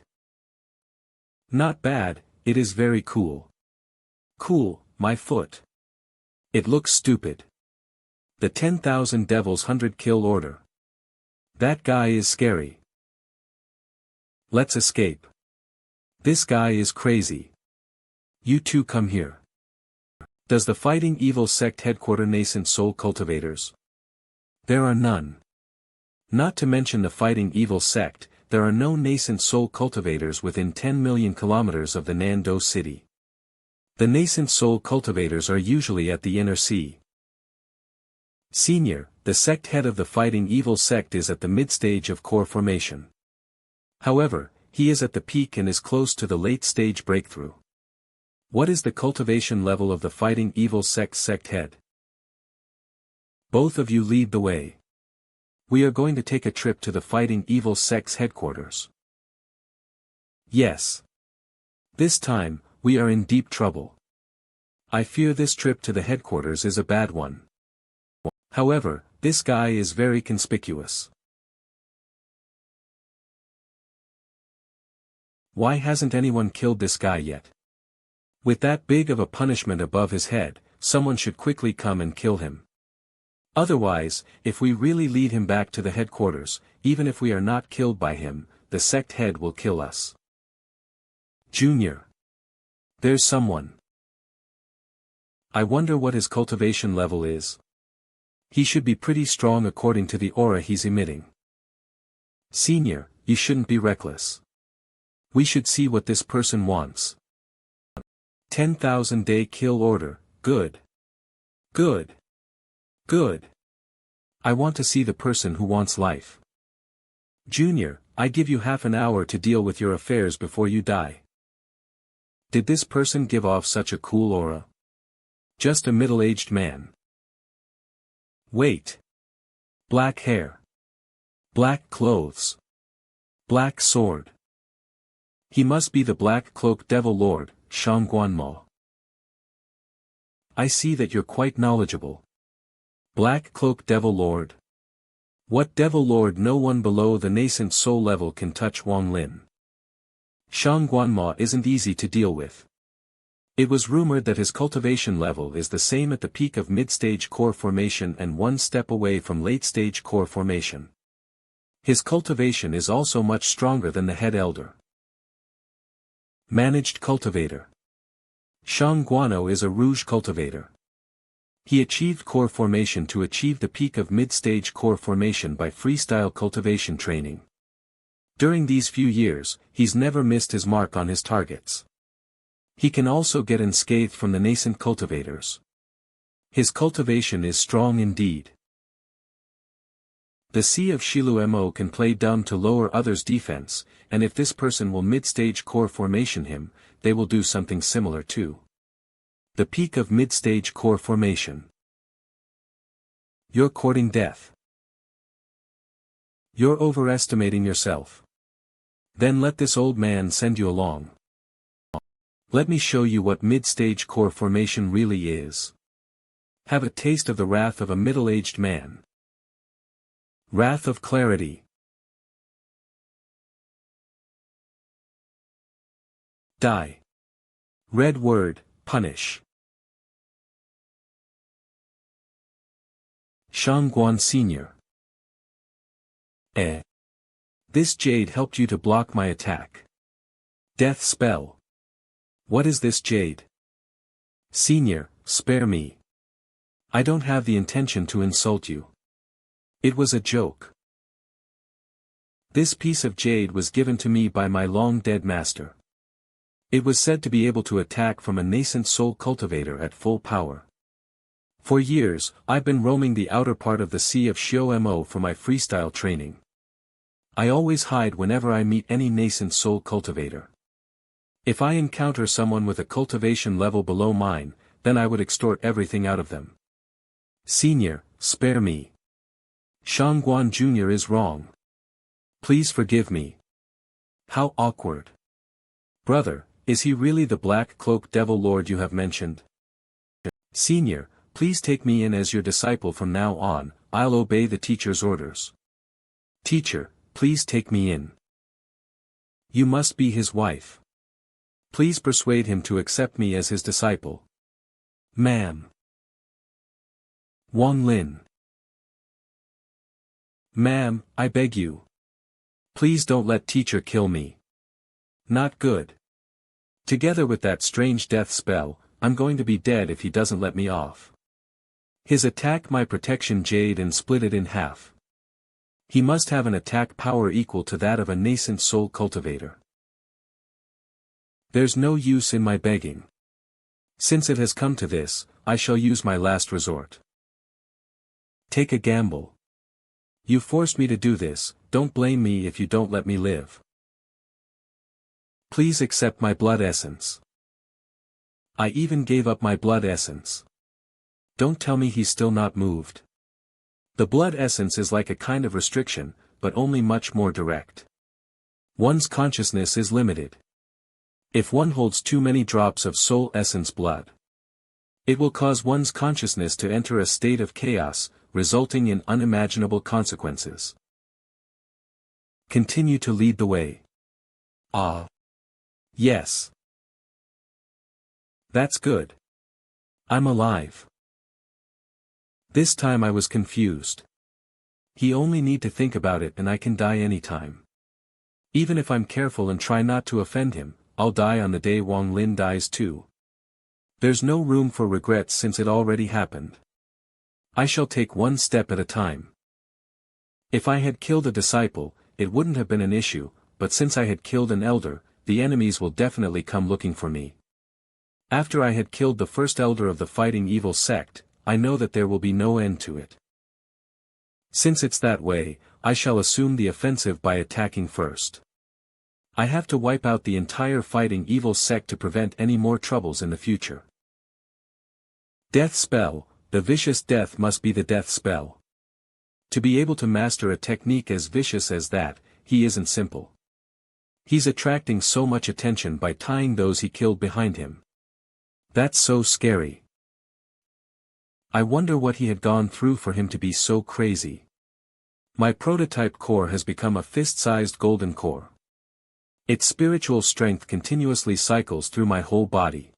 Not bad, it is very cool. Cool, my foot. It looks stupid. The 10,000 devils 100 kill order. That guy is scary. Let's escape. This guy is crazy. You two come here. Does the fighting evil sect headquarter nascent soul cultivators? There are none. Not to mention the fighting evil sect, there are no nascent soul cultivators within 10 million kilometers of the Nando city. The nascent soul cultivators are usually at the inner sea. Senior, the sect head of the fighting evil sect is at the mid-stage of core formation. However, he is at the peak and is close to the late-stage breakthrough. What is the cultivation level of the fighting evil sect head? Both of you lead the way. We are going to take a trip to the fighting evil sect's headquarters. Yes. This time, we are in deep trouble. I fear this trip to the headquarters is a bad one. However, this guy is very conspicuous. Why hasn't anyone killed this guy yet? With that big of a punishment above his head, someone should quickly come and kill him. Otherwise, if we really lead him back to the headquarters, even if we are not killed by him, the sect head will kill us. Junior. There's someone. I wonder what his cultivation level is. He should be pretty strong according to the aura he's emitting. Senior, you shouldn't be reckless. We should see what this person wants. 10,000 day kill order, good. Good. Good. I want to see the person who wants life. Junior, I give you half an hour to deal with your affairs before you die. Did this person give off such a cool aura? Just a middle-aged man. Wait. Black hair. Black clothes. Black sword. He must be the Black Cloak Devil Lord, Shang Guanmo. I see that you're quite knowledgeable. Black Cloak Devil Lord. What Devil Lord? No one below the nascent soul level can touch Wang Lin. Shangguanma isn't easy to deal with. It was rumored that his cultivation level is the same at the peak of mid-stage core formation and one step away from late-stage core formation. His cultivation is also much stronger than the head elder. Managed cultivator. Shang Guano is a rouge cultivator. He achieved core formation to achieve the peak of mid-stage core formation by freestyle cultivation training. During these few years, he's never missed his mark on his targets. He can also get unscathed from the nascent cultivators. His cultivation is strong indeed. The Sea of Shilu Mo can play dumb to lower others' defense, and if this person will mid-stage core formation him, they will do something similar too. The peak of mid-stage core formation. You're courting death. You're overestimating yourself. Then let this old man send you along. Let me show you what mid-stage core formation really is. Have a taste of the wrath of a middle-aged man. Wrath of Clarity. Die. Red word, punish. Shangguan Sr. This jade helped you to block my attack. Death spell. What is this jade? Senior, spare me. I don't have the intention to insult you. It was a joke. This piece of jade was given to me by my long-dead master. It was said to be able to attack from a nascent soul cultivator at full power. For years, I've been roaming the outer part of the Sea of Shilu Mo for my freestyle training. I always hide whenever I meet any nascent soul cultivator. If I encounter someone with a cultivation level below mine, then I would extort everything out of them. Senior, spare me. Shangguan Jr. is wrong. Please forgive me. How awkward. Brother, is he really the Black Cloak Devil Lord you have mentioned? Senior, please take me in as your disciple from now on, I'll obey the teacher's orders. Teacher, please take me in. You must be his wife. Please persuade him to accept me as his disciple. Ma'am. Wang Lin. Ma'am, I beg you. Please don't let teacher kill me. Not good. Together with that strange death spell, I'm going to be dead if he doesn't let me off. His attack my protection jade and split it in half. He must have an attack power equal to that of a nascent soul cultivator. There's no use in my begging. Since it has come to this, I shall use my last resort. Take a gamble. You forced me to do this, don't blame me if you don't let me live. Please accept my blood essence. I even gave up my blood essence. Don't tell me he's still not moved. The blood essence is like a kind of restriction, but only much more direct. One's consciousness is limited. If one holds too many drops of soul essence blood, it will cause one's consciousness to enter a state of chaos, resulting in unimaginable consequences. Continue to lead the way. Ah. Yes. That's good. I'm alive. This time I was confused. He only need to think about it and I can die anytime. Even if I'm careful and try not to offend him, I'll die on the day Wang Lin dies too. There's no room for regrets since it already happened. I shall take one step at a time. If I had killed a disciple, it wouldn't have been an issue, but since I had killed an elder, the enemies will definitely come looking for me. After I had killed the first elder of the fighting evil sect, I know that there will be no end to it. Since it's that way, I shall assume the offensive by attacking first. I have to wipe out the entire fighting evil sect to prevent any more troubles in the future. Death spell, the vicious death must be the death spell. To be able to master a technique as vicious as that, he isn't simple. He's attracting so much attention by tying those he killed behind him. That's so scary. I wonder what he had gone through for him to be so crazy. My prototype core has become a fist-sized golden core. Its spiritual strength continuously cycles through my whole body.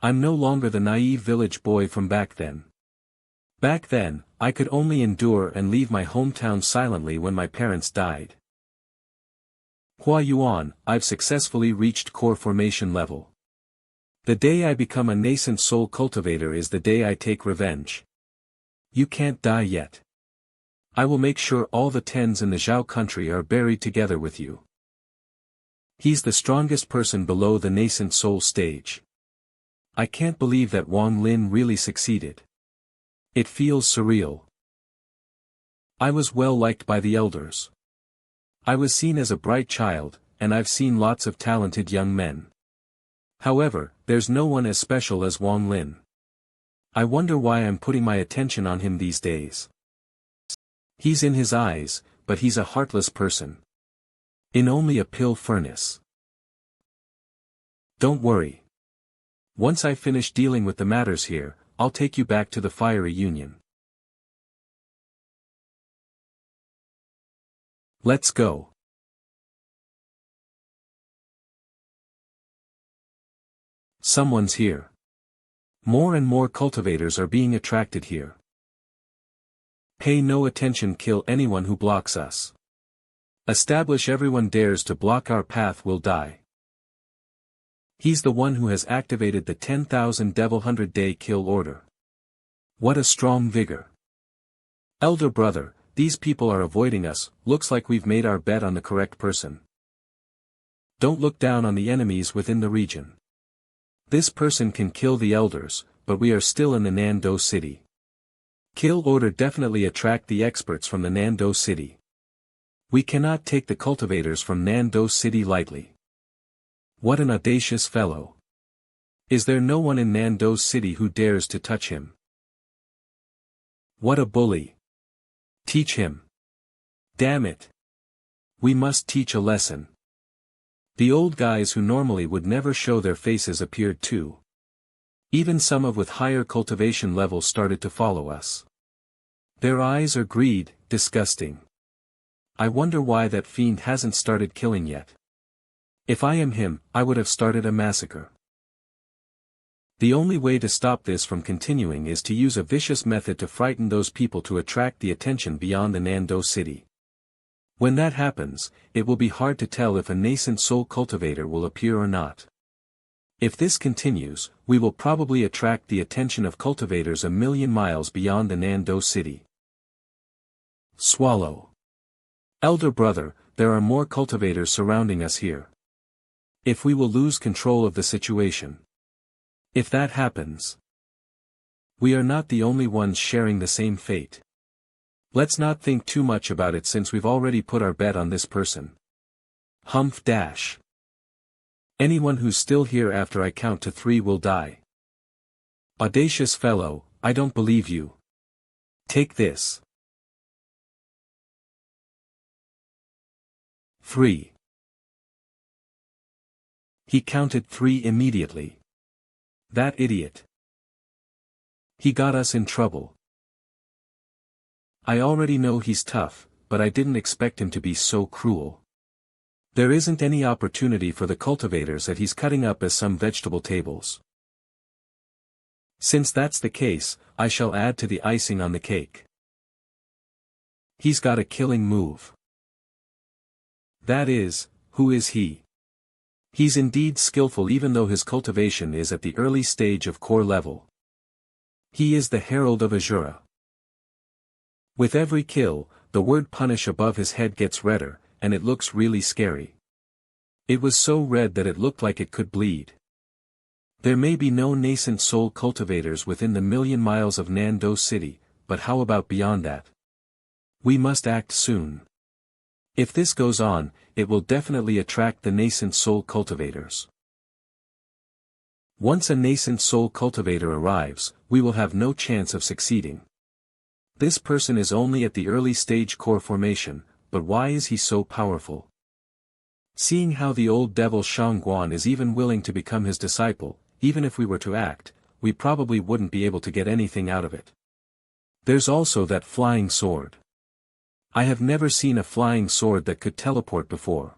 I'm no longer the naive village boy from back then. Back then, I could only endure and leave my hometown silently when my parents died. Hua Yuan, I've successfully reached core formation level. The day I become a nascent soul cultivator is the day I take revenge. You can't die yet. I will make sure all the tens in the Zhao country are buried together with you. He's the strongest person below the nascent soul stage. I can't believe that Wang Lin really succeeded. It feels surreal. I was well liked by the elders. I was seen as a bright child, and I've seen lots of talented young men. However, there's no one as special as Wang Lin. I wonder why I'm putting my attention on him these days. He's in his eyes, but he's a heartless person. In only a pill furnace. Don't worry. Once I finish dealing with the matters here, I'll take you back to the fiery union. Let's go. Someone's here. More and more cultivators are being attracted here. Pay no attention, kill anyone who blocks us. Establish everyone dares to block our path will die. He's the one who has activated the 10,000 devil 100-day kill order. What a strong vigor. Elder brother, these people are avoiding us, looks like we've made our bet on the correct person. Don't look down on the enemies within the region. This person can kill the elders, but we are still in the Nando city. Kill order definitely attract the experts from the Nando city. We cannot take the cultivators from Nando city lightly. What an audacious fellow. Is there no one in Nando city who dares to touch him? What a bully. Teach him. Damn it. We must teach a lesson. The old guys who normally would never show their faces appeared too. Even some of with higher cultivation levels started to follow us. Their eyes are greed, disgusting. I wonder why that fiend hasn't started killing yet. If I am him, I would have started a massacre. The only way to stop this from continuing is to use a vicious method to frighten those people to attract the attention beyond the Nando city. When that happens, it will be hard to tell if a nascent soul cultivator will appear or not. If this continues, we will probably attract the attention of cultivators a million miles beyond the Nando city. Swallow. Elder brother, there are more cultivators surrounding us here. If we will lose control of the situation. If that happens. We are not the only ones sharing the same fate. Let's not think too much about it since we've already put our bet on this person. Humph dash. Anyone who's still here after I count to 3 will die. Audacious fellow, I don't believe you. Take this. 3. He counted 3 immediately. That idiot. He got us in trouble. I already know he's tough, but I didn't expect him to be so cruel. There isn't any opportunity for the cultivators that he's cutting up as some vegetable tables. Since that's the case, I shall add to the icing on the cake. He's got a killing move. That is, who is he? He's indeed skillful even though his cultivation is at the early stage of core level. He is the Herald of Azura. With every kill, the word punish above his head gets redder, and it looks really scary. It was so red that it looked like it could bleed. There may be no nascent soul cultivators within the million miles of Nando city, but how about beyond that? We must act soon. If this goes on, it will definitely attract the nascent soul cultivators. Once a nascent soul cultivator arrives, we will have no chance of succeeding. This person is only at the early stage core formation, but why is he so powerful? Seeing how the old devil Shangguan is even willing to become his disciple, even if we were to act, we probably wouldn't be able to get anything out of it. There's also that flying sword. I have never seen a flying sword that could teleport before.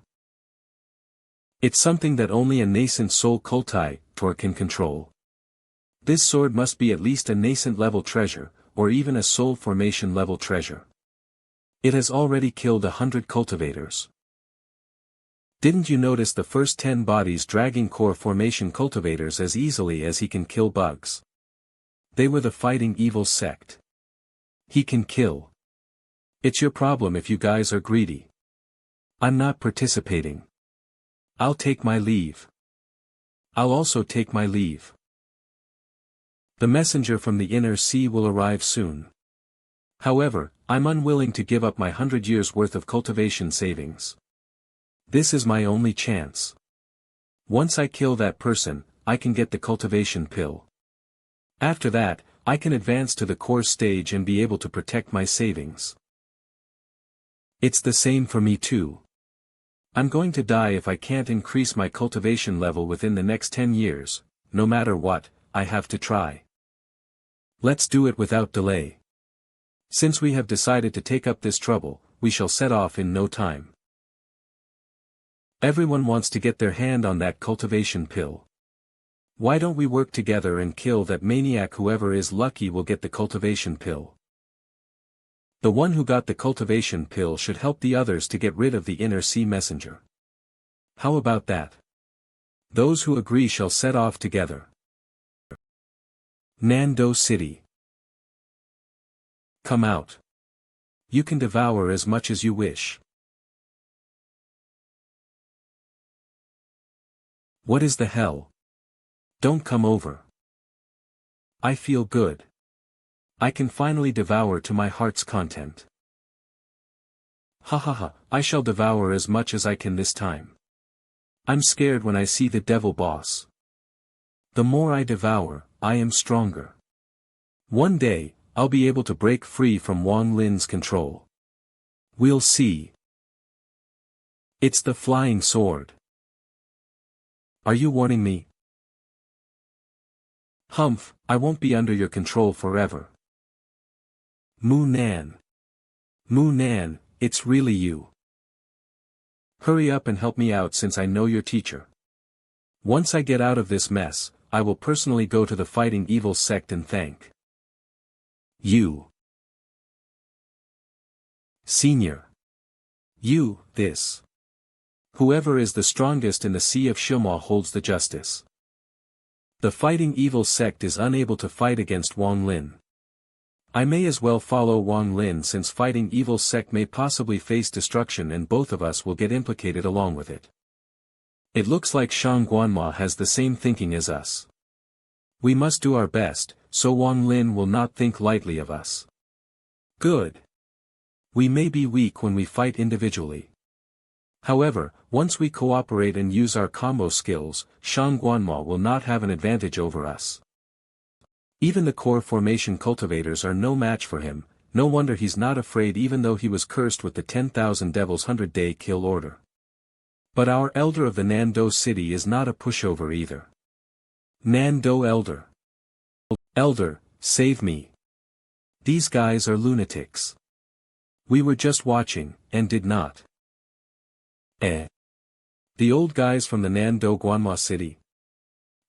It's something that only a nascent soul cultivator can control. This sword must be at least a nascent level treasure, or even a soul formation level treasure. It has already killed 100 cultivators. Didn't you notice the first 10 bodies dragging core formation cultivators as easily as he can kill bugs? They were the fighting evil sect. He can kill. It's your problem if you guys are greedy. I'm not participating. I'll take my leave. I'll also take my leave. The messenger from the inner sea will arrive soon. However, I'm unwilling to give up my 100 years worth of cultivation savings. This is my only chance. Once I kill that person, I can get the cultivation pill. After that, I can advance to the core stage and be able to protect my savings. It's the same for me too. I'm going to die if I can't increase my cultivation level within the next 10 years, no matter what, I have to try. Let's do it without delay. Since we have decided to take up this trouble, we shall set off in no time. Everyone wants to get their hand on that cultivation pill. Why don't we work together and kill that maniac? Whoever is lucky will get the cultivation pill. The one who got the cultivation pill should help the others to get rid of the inner sea messenger. How about that? Those who agree shall set off together. Nando City. Come out. You can devour as much as you wish. What is the hell? Don't come over. I feel good. I can finally devour to my heart's content. Ha ha ha, I shall devour as much as I can this time. I'm scared when I see the devil boss. The more I devour, I am stronger. One day, I'll be able to break free from Wang Lin's control. We'll see. It's the flying sword. Are you warning me? Humph, I won't be under your control forever. Mu Nan. Mu Nan, it's really you. Hurry up and help me out since I know your teacher. Once I get out of this mess, I will personally go to the fighting evil sect and thank you. Senior. You, this. Whoever is the strongest in the Sea of Shima holds the justice. The fighting evil sect is unable to fight against Wang Lin. I may as well follow Wang Lin since fighting evil sect may possibly face destruction and both of us will get implicated along with it. It looks like Shang Guanma has the same thinking as us. We must do our best, so Wang Lin will not think lightly of us. Good. We may be weak when we fight individually. However, once we cooperate and use our combo skills, Shang Guanma will not have an advantage over us. Even the core formation cultivators are no match for him, no wonder he's not afraid even though he was cursed with the 10,000 devils 100-day kill order. But our elder of the Nando city is not a pushover either. Nando Elder. Elder, save me. These guys are lunatics. We were just watching, and did not. The old guys from the Nando Guanma city.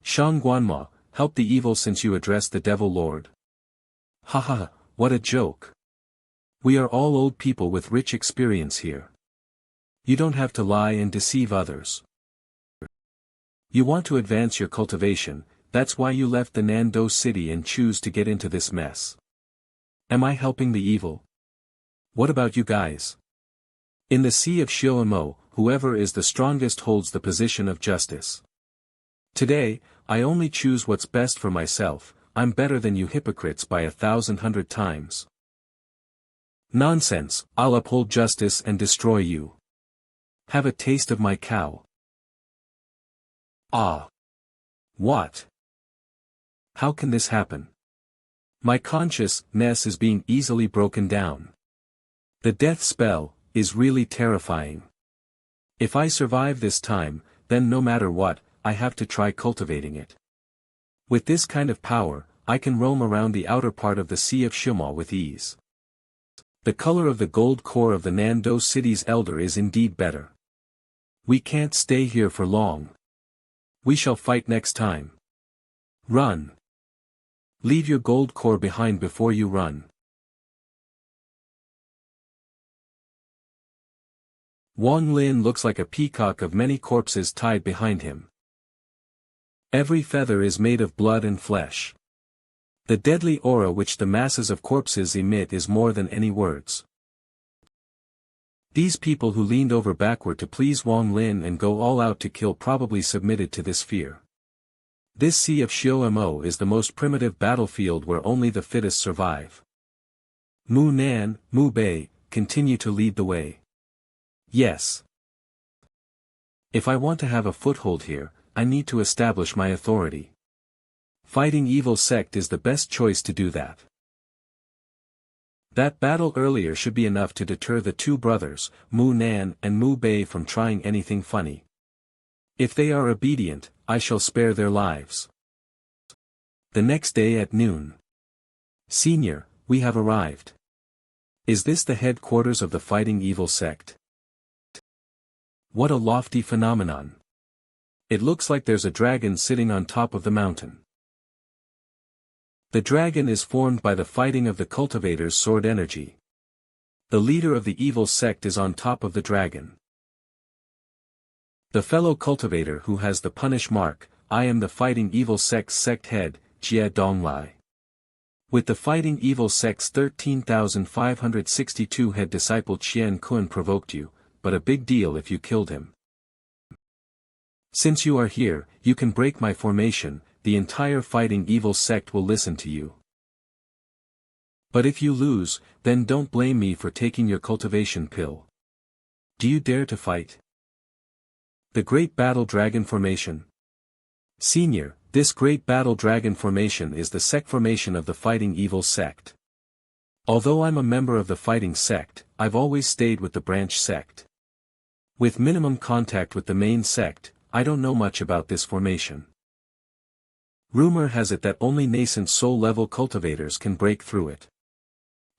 Shang Guanma, help the evil since you addressed the devil lord. Haha, what a joke. We are all old people with rich experience here. You don't have to lie and deceive others. You want to advance your cultivation, that's why you left the Nando city and choose to get into this mess. Am I helping the evil? What about you guys? In the Sea of Shounen, whoever is the strongest holds the position of justice. Today, I only choose what's best for myself, I'm better than you hypocrites by 1,100 times. Nonsense, I'll uphold justice and destroy you. Have a taste of my cow. Ah. What? How can this happen? My consciousness is being easily broken down. The death spell is really terrifying. If I survive this time, then no matter what, I have to try cultivating it. With this kind of power, I can roam around the outer part of the Sea of Shimo with ease. The color of the gold core of the Nando city's elder is indeed better. We can't stay here for long. We shall fight next time. Run. Leave your gold core behind before you run. Wang Lin looks like a peacock of many corpses tied behind him. Every feather is made of blood and flesh. The deadly aura which the masses of corpses emit is more than any words. These people who leaned over backward to please Wang Lin and go all out to kill probably submitted to this fear. This Sea of Shimo is the most primitive battlefield where only the fittest survive. Mu Nan, Mu Bei, continue to lead the way. Yes. If I want to have a foothold here, I need to establish my authority. Fighting Evil Sect is the best choice to do that. That battle earlier should be enough to deter the two brothers, Mu Nan and Mu Bei, from trying anything funny. If they are obedient, I shall spare their lives. The next day at noon. Senior, we have arrived. Is this the headquarters of the Fighting Evil Sect? What a lofty phenomenon. It looks like there's a dragon sitting on top of the mountain. The dragon is formed by the fighting of the cultivator's sword energy. The leader of the evil sect is on top of the dragon. The fellow cultivator who has the punish mark, I am the fighting evil sect's sect head, Jie Donglai. With the fighting evil sect's 13,562 head disciple Qian Kun provoked you, but a big deal if you killed him. Since you are here, you can break my formation. The entire fighting evil sect will listen to you. But if you lose, then don't blame me for taking your cultivation pill. Do you dare to fight? The Great Battle Dragon Formation. Senior, this Great Battle Dragon Formation is the sect formation of the Fighting Evil Sect. Although I'm a member of the Fighting Sect, I've always stayed with the branch sect. With minimum contact with the main sect, I don't know much about this formation. Rumor has it that only nascent soul-level cultivators can break through it.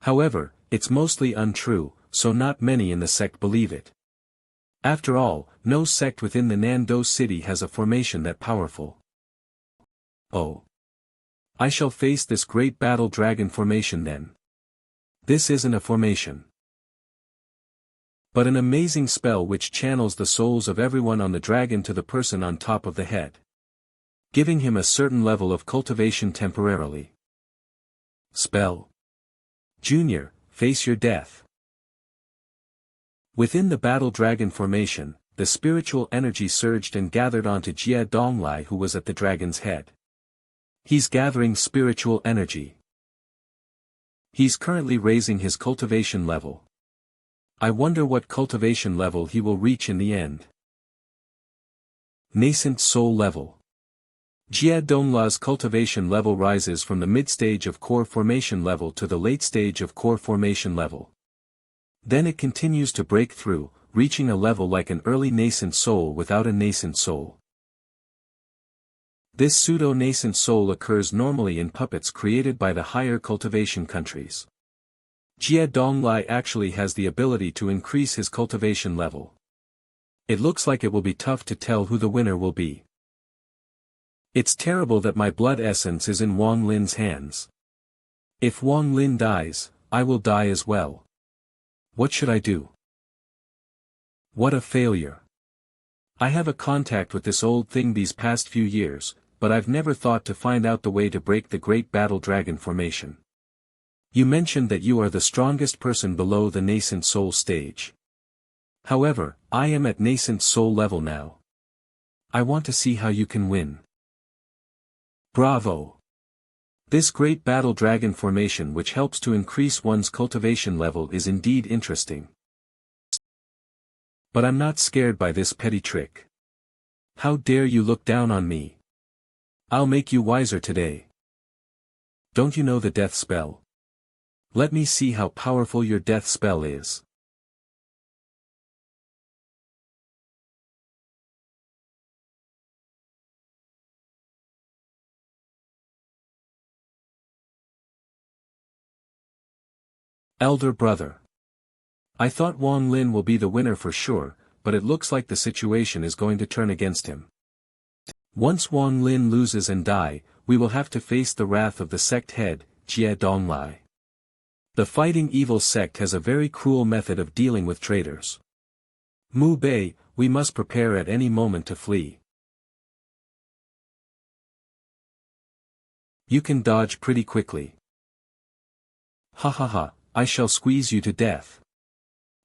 However, it's mostly untrue, so not many in the sect believe it. After all, no sect within the Nando city has a formation that powerful. Oh. I shall face this great battle dragon formation then. This isn't a formation, but an amazing spell which channels the souls of everyone on the dragon to the person on top of the head, giving him a certain level of cultivation temporarily. Spell. Junior, face your death. Within the battle dragon formation, the spiritual energy surged and gathered onto Jie Donglai, who was at the dragon's head. He's gathering spiritual energy. He's currently raising his cultivation level. I wonder what cultivation level he will reach in the end. Nascent soul level. Jie Donglai's cultivation level rises from the mid-stage of core formation level to the late stage of core formation level. Then it continues to break through, reaching a level like an early nascent soul without a nascent soul. This pseudo-nascent soul occurs normally in puppets created by the higher cultivation countries. Jie Donglai actually has the ability to increase his cultivation level. It looks like it will be tough to tell who the winner will be. It's terrible that my blood essence is in Wang Lin's hands. If Wang Lin dies, I will die as well. What should I do? What a failure. I have a contact with this old thing these past few years, but I've never thought to find out the way to break the Great Battle Dragon formation. You mentioned that you are the strongest person below the nascent soul stage. However, I am at nascent soul level now. I want to see how you can win. Bravo! This Great Battle Dragon formation which helps to increase one's cultivation level is indeed interesting. But I'm not scared by this petty trick. How dare you look down on me? I'll make you wiser today. Don't you know the death spell? Let me see how powerful your death spell is. Elder brother. I thought Wang Lin will be the winner for sure, but it looks like the situation is going to turn against him. Once Wang Lin loses and die, we will have to face the wrath of the sect head, Jie Donglai. The fighting evil sect has a very cruel method of dealing with traitors. Mu Bei, we must prepare at any moment to flee. You can dodge pretty quickly. Ha ha ha, I shall squeeze you to death.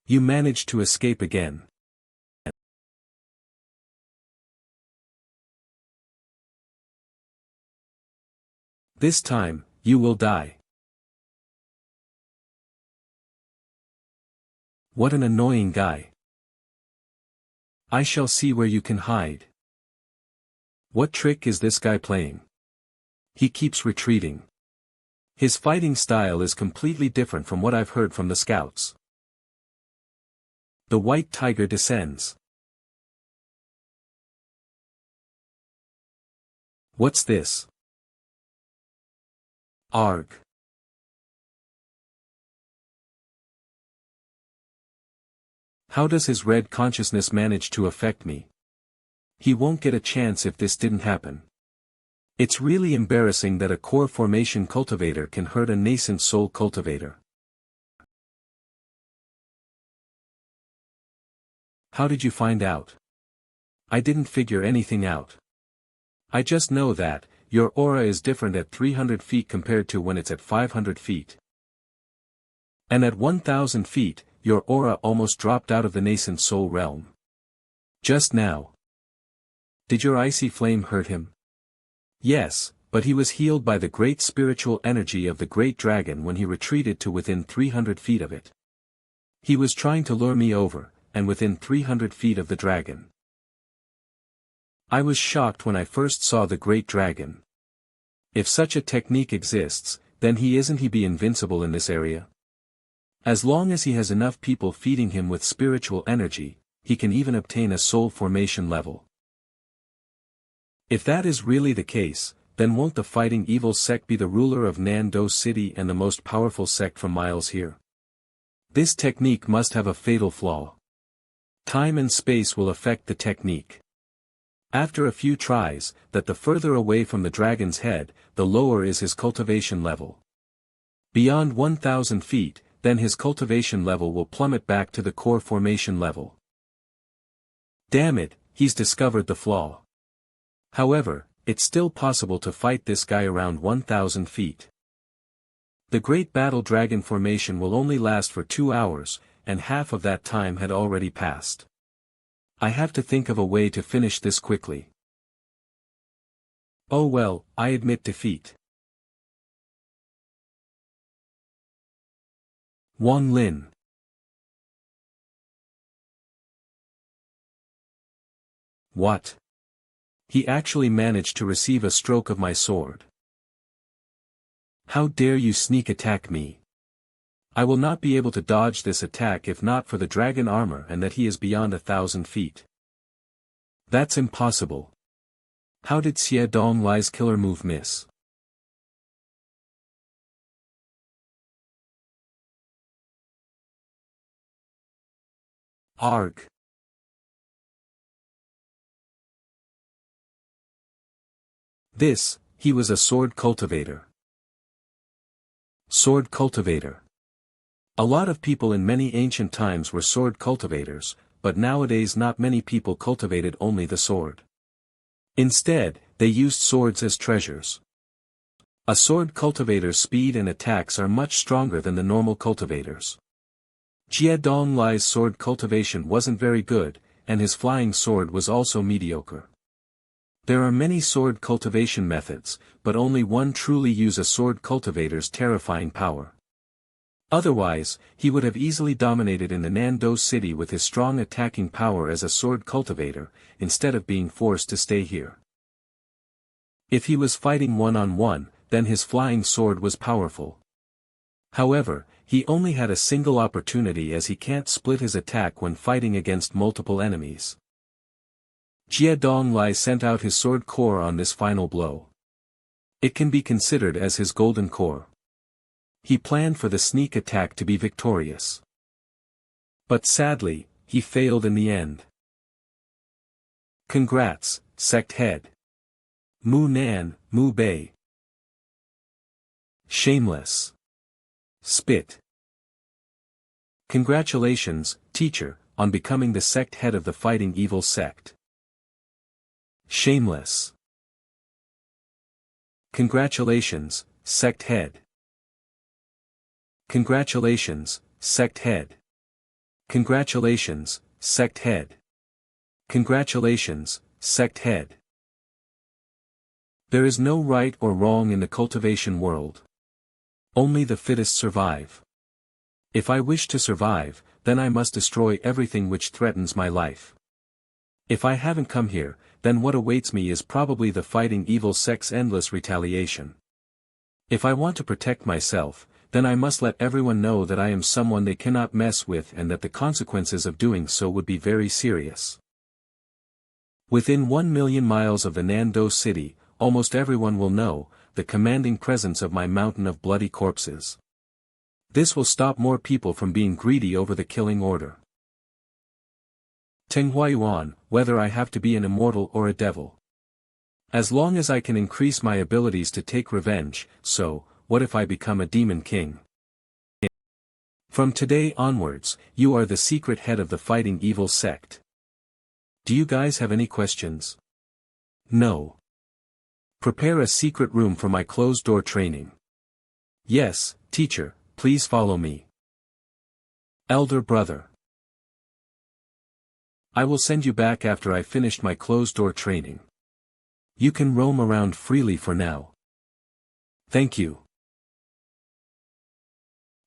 You managed to escape again. This time, you will die. What an annoying guy. I shall see where you can hide. What trick is this guy playing? He keeps retreating. His fighting style is completely different from what I've heard from the scouts. The white tiger descends. What's this? Arg. How does his red consciousness manage to affect me? He won't get a chance if this didn't happen. It's really embarrassing that a core formation cultivator can hurt a nascent soul cultivator. How did you find out? I didn't figure anything out. I just know that, your aura is different at 300 feet compared to when it's at 500 feet. And at 1000 feet, your aura almost dropped out of the nascent soul realm. Just now. Did your icy flame hurt him? Yes, but he was healed by the great spiritual energy of the great dragon when he retreated to within 300 feet of it. He was trying to lure me over, and within 300 feet of the dragon. I was shocked when I first saw the great dragon. If such a technique exists, then isn't he be invincible in this area? As long as he has enough people feeding him with spiritual energy, he can even obtain a soul formation level. If that is really the case, then won't the fighting evil sect be the ruler of Nando City and the most powerful sect from miles here? This technique must have a fatal flaw. Time and space will affect the technique. After a few tries, the further away from the dragon's head, the lower is his cultivation level. Beyond 1000 feet, then his cultivation level will plummet back to the core formation level. Damn it, he's discovered the flaw. However, it's still possible to fight this guy around 1000 feet. The Great Battle Dragon formation will only last for 2 hours, and half of that time had already passed. I have to think of a way to finish this quickly. Oh well, I admit defeat. Wang Lin. What? He actually managed to receive a stroke of my sword. How dare you sneak attack me? I will not be able to dodge this attack if not for the dragon armor and that he is beyond 1000 feet. That's impossible. How did Xie Donglai's killer move miss? Arg. He was a sword cultivator. Sword cultivator. A lot of people in many ancient times were sword cultivators, but nowadays not many people cultivated only the sword. Instead, they used swords as treasures. A sword cultivator's speed and attacks are much stronger than the normal cultivators. Jie Donglai's sword cultivation wasn't very good, and his flying sword was also mediocre. There are many sword cultivation methods, but only one truly uses a sword cultivator's terrifying power. Otherwise, he would have easily dominated in the Nando city with his strong attacking power as a sword cultivator, instead of being forced to stay here. If he was fighting one-on-one, then his flying sword was powerful. However, he only had a single opportunity as he can't split his attack when fighting against multiple enemies. Jie Donglai sent out his sword core on this final blow. It can be considered as his golden core. He planned for the sneak attack to be victorious. But sadly, he failed in the end. Congrats, sect head. Mu Nan, Mu Bei. Shameless. Spit. Congratulations, teacher, on becoming the sect head of the fighting evil sect. Shameless. Congratulations, sect head. Congratulations, sect head. Congratulations, sect head. Congratulations, sect head. There is no right or wrong in the cultivation world. Only the fittest survive. If I wish to survive, then I must destroy everything which threatens my life. If I haven't come here, then what awaits me is probably the fighting evil sect's endless retaliation. If I want to protect myself, then I must let everyone know that I am someone they cannot mess with and that the consequences of doing so would be very serious. Within 1,000,000 miles of the Nando city, almost everyone will know the commanding presence of my mountain of bloody corpses. This will stop more people from being greedy over the killing order. Ting Huayuan, whether I have to be an immortal or a devil. As long as I can increase my abilities to take revenge, so, what if I become a demon king? From today onwards, you are the secret head of the fighting evil sect. Do you guys have any questions? No. Prepare a secret room for my closed-door training. Yes, teacher, please follow me. Elder brother. I will send you back after I finished my closed-door training. You can roam around freely for now. Thank you.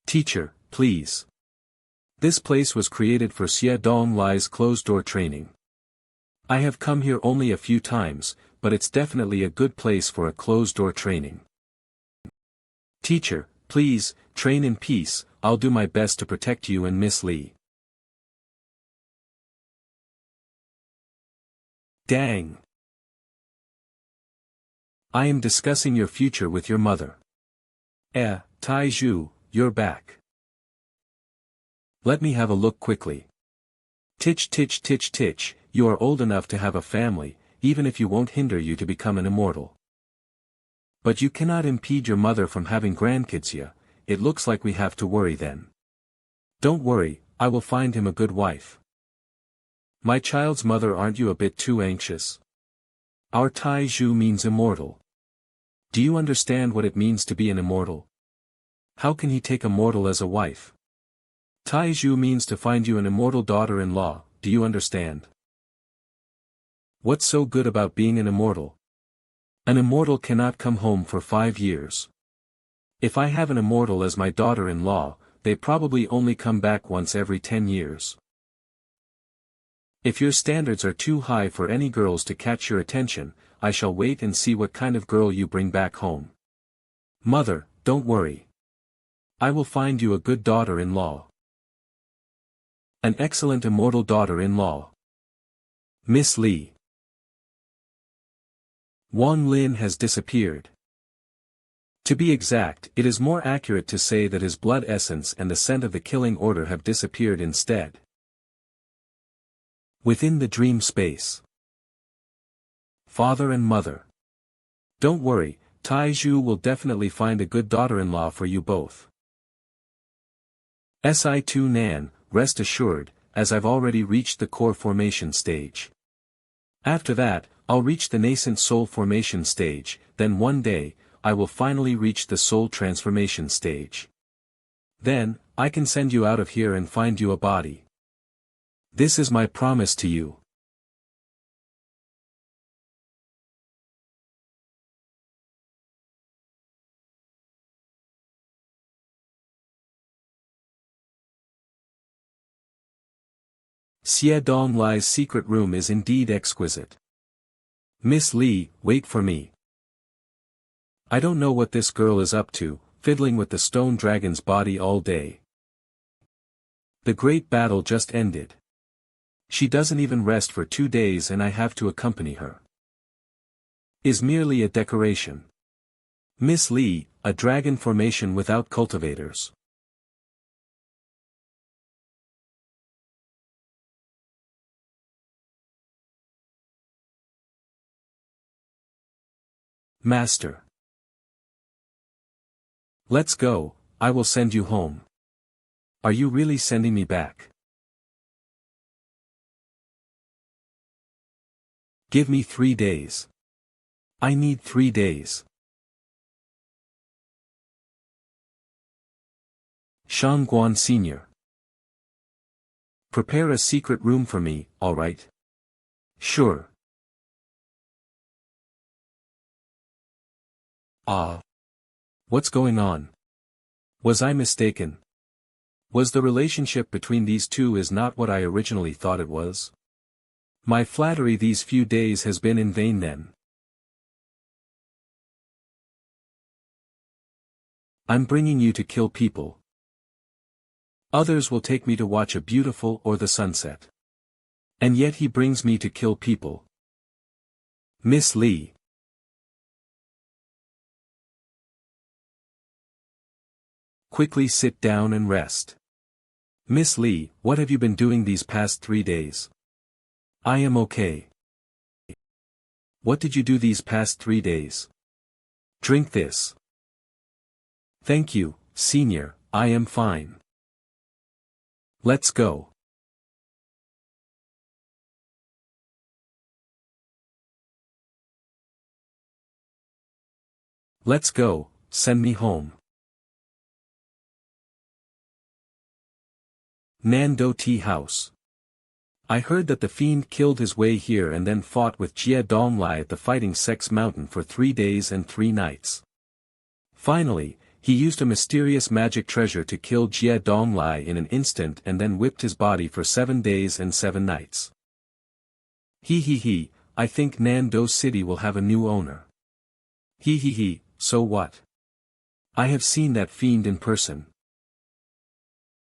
Teacher, please. This place was created for Xie Dong Lai's closed-door training. I have come here only a few times, but it's definitely a good place for a closed-door training. Teacher, please, train in peace, I'll do my best to protect you and Miss Li. Dang. I am discussing your future with your mother. Tai Zhu, you're back. Let me have a look quickly. Titch titch titch titch, you are old enough to have a family, even if you won't hinder you to become an immortal. But you cannot impede your mother from having grandkids yet, it looks like we have to worry then. Don't worry, I will find him a good wife. My child's mother, aren't you a bit too anxious? Our Tai Zhu means immortal. Do you understand what it means to be an immortal? How can he take a mortal as a wife? Tai Zhu means to find you an immortal daughter-in-law, do you understand? What's so good about being an immortal? An immortal cannot come home for 5 years. If I have an immortal as my daughter-in-law, they probably only come back once every 10 years. If your standards are too high for any girls to catch your attention, I shall wait and see what kind of girl you bring back home. Mother, don't worry. I will find you a good daughter-in-law. An excellent immortal daughter-in-law. Miss Li. Wang Lin has disappeared. To be exact, it is more accurate to say that his blood essence and the scent of the killing order have disappeared instead. Within the dream space. Father and mother. Don't worry, Tai Zhu will definitely find a good daughter-in-law for you both. Si2 Nan, rest assured, as I've already reached the core formation stage. After that, I'll reach the nascent soul formation stage, then one day, I will finally reach the soul transformation stage. Then, I can send you out of here and find you a body. This is my promise to you. Xie Dong Lai's secret room is indeed exquisite. Miss Li, wait for me. I don't know what this girl is up to, fiddling with the stone dragon's body all day. The great battle just ended. She doesn't even rest for 2 days and I have to accompany her. Is merely a decoration. Miss Li, a dragon formation without cultivators. Master. Let's go, I will send you home. Are you really sending me back? Give me 3 days. I need 3 days. Shangguan Sr. Prepare a secret room for me, alright? Sure. Ah. What's going on? Was I mistaken? Was the relationship between these two is not what I originally thought it was? My flattery these few days has been in vain then. I'm bringing you to kill people. Others will take me to watch a beautiful or the sunset. And yet he brings me to kill people. Miss Li. Quickly sit down and rest. Miss Li, what have you been doing these past 3 days? I am okay. What did you do these past 3 days? Drink this. Thank you, Senior, I am fine. Let's go. Let's go, send me home. Nando Tea House. I heard that the fiend killed his way here and then fought with Jie Donglai at the Fighting Sects Mountain for 3 days and 3 nights. Finally, he used a mysterious magic treasure to kill Jie Donglai in an instant and then whipped his body for 7 days and 7 nights. He, I think Nando City will have a new owner. He, so what? I have seen that fiend in person.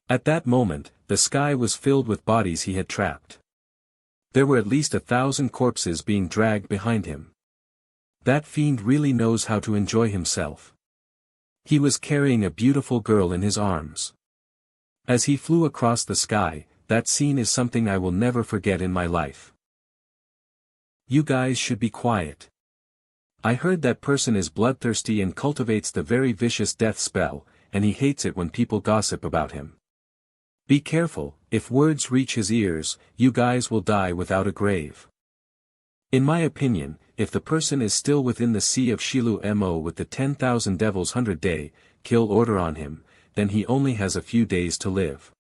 At that moment, the sky was filled with bodies he had trapped. There were at least 1,000 corpses being dragged behind him. That fiend really knows how to enjoy himself. He was carrying a beautiful girl in his arms. As he flew across the sky, that scene is something I will never forget in my life. You guys should be quiet. I heard that person is bloodthirsty and cultivates the very vicious death spell, and he hates it when people gossip about him. Be careful, if words reach his ears, you guys will die without a grave. In my opinion, if the person is still within the sea of Shilu Mo with the 10,000 devils 100-day kill order on him, then he only has a few days to live.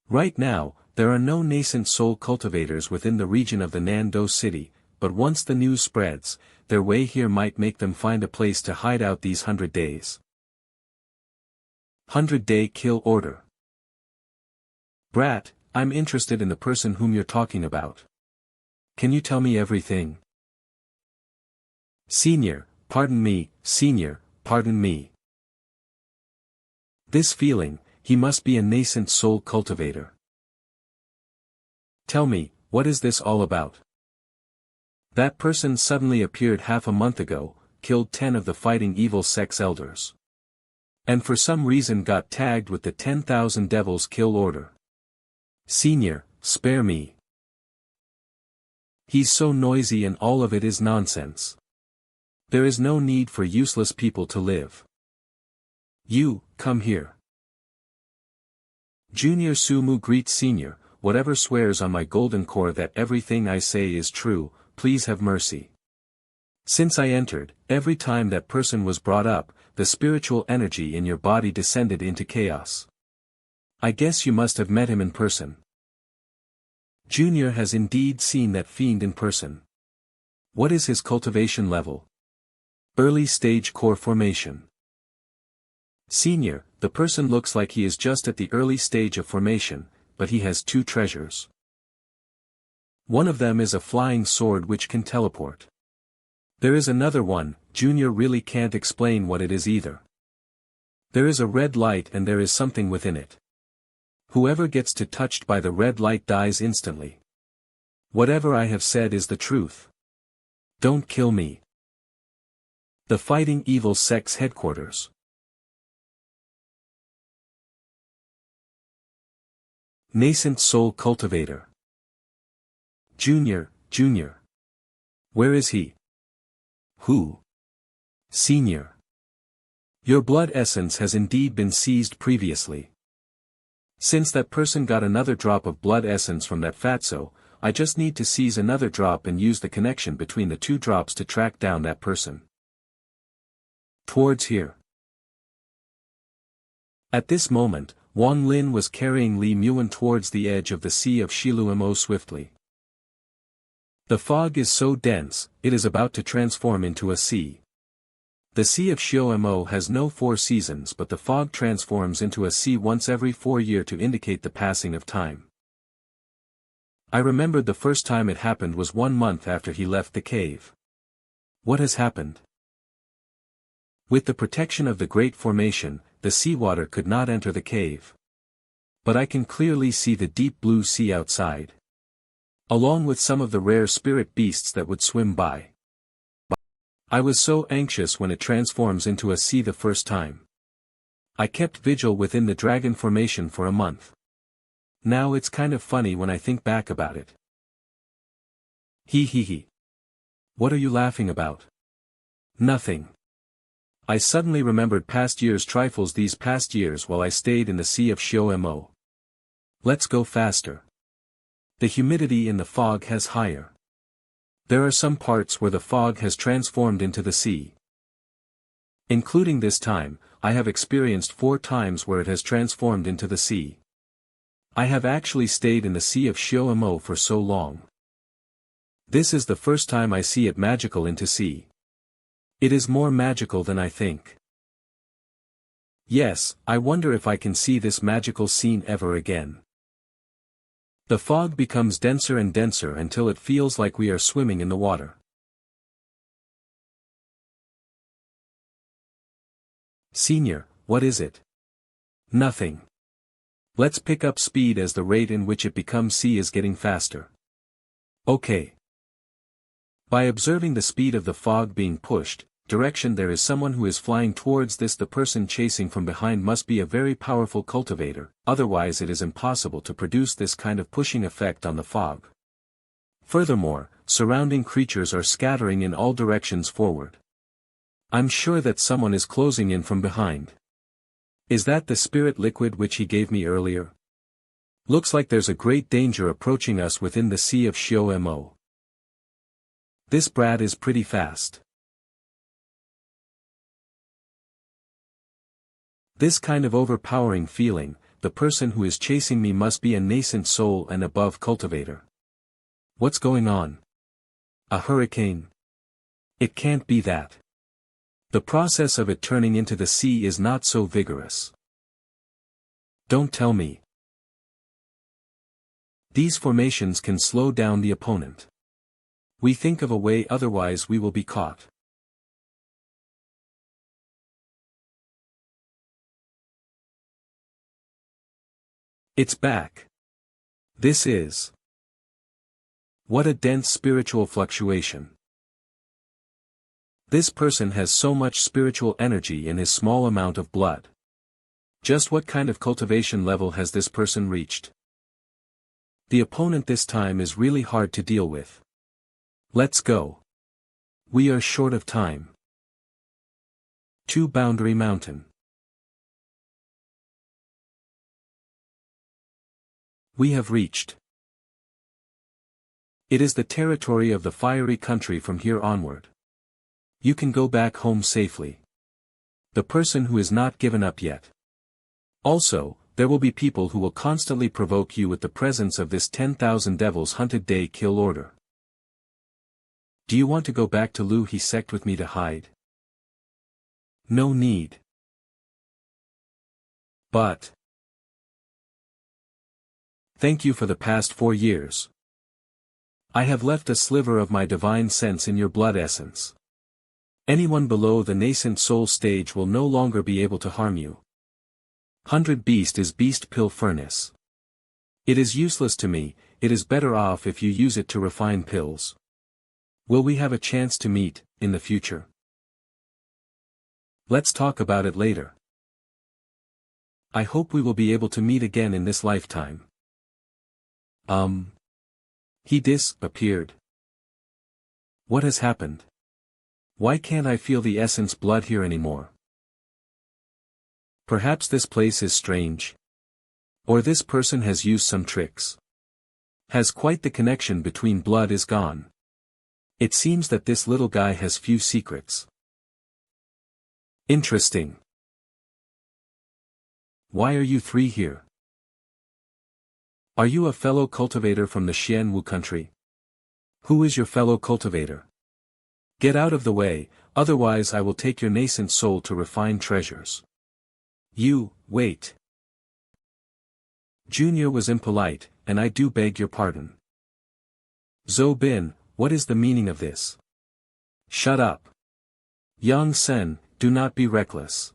Right now, there are no nascent soul cultivators within the region of the Nando City, but once the news spreads, their way here might make them find a place to hide out these 100 days. 100-day kill order. Brat, I'm interested in the person whom you're talking about. Can you tell me everything? Senior, pardon me, Senior, pardon me. This feeling, he must be a nascent soul cultivator. Tell me, what is this all about? That person suddenly appeared half a month ago, killed 10 of the fighting evil sects elders. And for some reason got tagged with the 10,000 devils kill order. Senior, spare me. He's so noisy and all of it is nonsense. There is no need for useless people to live. You, come here. Junior Sumu greets Senior, whatever swears on my golden core that everything I say is true, please have mercy. Since I entered, every time that person was brought up, the spiritual energy in your body descended into chaos. I guess you must have met him in person. Junior has indeed seen that fiend in person. What is his cultivation level? Early stage core formation. Senior, the person looks like he is just at the early stage of formation, but he has 2 treasures. One of them is a flying sword which can teleport. There is another one, Junior really can't explain what it is either. There is a red light and there is something within it. Whoever gets touched by the red light dies instantly. Whatever I have said is the truth. Don't kill me. The Fighting Evil Sect's headquarters. Nascent Soul Cultivator. Junior. Where is he? Who? Senior. Your blood essence has indeed been seized previously. Since that person got another drop of blood essence from that fatso, I just need to seize another drop and use the connection between the two drops to track down that person. Towards here. At this moment, Wang Lin was carrying Li Muan towards the edge of the Sea of Shilumo swiftly. The fog is so dense, it is about to transform into a sea. The Sea of Shilumo has no 4 seasons, but the fog transforms into a sea once every 4 years to indicate the passing of time. I remembered the first time it happened was 1 month after he left the cave. What has happened? With the protection of the Great Formation, the seawater could not enter the cave. But I can clearly see the deep blue sea outside. Along with some of the rare spirit beasts that would swim by. I was so anxious when it transforms into a sea the first time. I kept vigil within the dragon formation for a month. Now it's kind of funny when I think back about it. He. What are you laughing about? Nothing. I suddenly remembered past years' trifles these past years while I stayed in the Sea of Shilumo. Let's go faster. The humidity in the fog has higher. There are some parts where the fog has transformed into the sea. Including this time, I have experienced 4 times where it has transformed into the sea. I have actually stayed in the Sea of Shilumo for so long. This is the first time I see it magical into sea. It is more magical than I think. Yes, I wonder if I can see this magical scene ever again. The fog becomes denser and denser until it feels like we are swimming in the water. Senior, what is it? Nothing. Let's pick up speed as the rate in which it becomes sea is getting faster. Okay. By observing the speed of the fog being pushed, direction there is someone who is flying towards this. The person chasing from behind must be a very powerful cultivator, otherwise it is impossible to produce this kind of pushing effect on the fog. Furthermore, surrounding creatures are scattering in all directions forward. I'm sure that someone is closing in from behind. Is that the spirit liquid which he gave me earlier? Looks like there's a great danger approaching us within the Sea of Shilumo. This brat is pretty fast. This kind of overpowering feeling, the person who is chasing me must be a nascent soul and above cultivator. What's going on? A hurricane? It can't be that. The process of it turning into the sea is not so vigorous. Don't tell me. These formations can slow down the opponent. We think of a way, otherwise we will be caught. It's back. This is. What a dense spiritual fluctuation. This person has so much spiritual energy in his small amount of blood. Just what kind of cultivation level has this person reached? The opponent this time is really hard to deal with. Let's go. We are short of time. 2 Boundary Mountain. We have reached. It is the territory of the fiery country from here onward. You can go back home safely. The person who is not given up yet. Also, there will be people who will constantly provoke you with the presence of this 10,000 devils hunted day kill order. Do you want to go back to Lu He Sect with me to hide? No need. But. Thank you for the past 4 years. I have left a sliver of my divine sense in your blood essence. Anyone below the nascent soul stage will no longer be able to harm you. 100 Beast is Beast Pill Furnace. It is useless to me, it is better off if you use it to refine pills. Will we have a chance to meet, in the future? Let's talk about it later. I hope we will be able to meet again in this lifetime. He disappeared. What has happened? Why can't I feel the essence blood here anymore? Perhaps this place is strange. Or this person has used some tricks. Has quite the connection between blood is gone. It seems that this little guy has few secrets. Interesting. Why are you three here? Are you a fellow cultivator from the Xian Wu country? Who is your fellow cultivator? Get out of the way, otherwise I will take your nascent soul to refine treasures. Wait. Junior was impolite, and I do beg your pardon. Zhou Bin, what is the meaning of this? Shut up. Yang Sen, do not be reckless.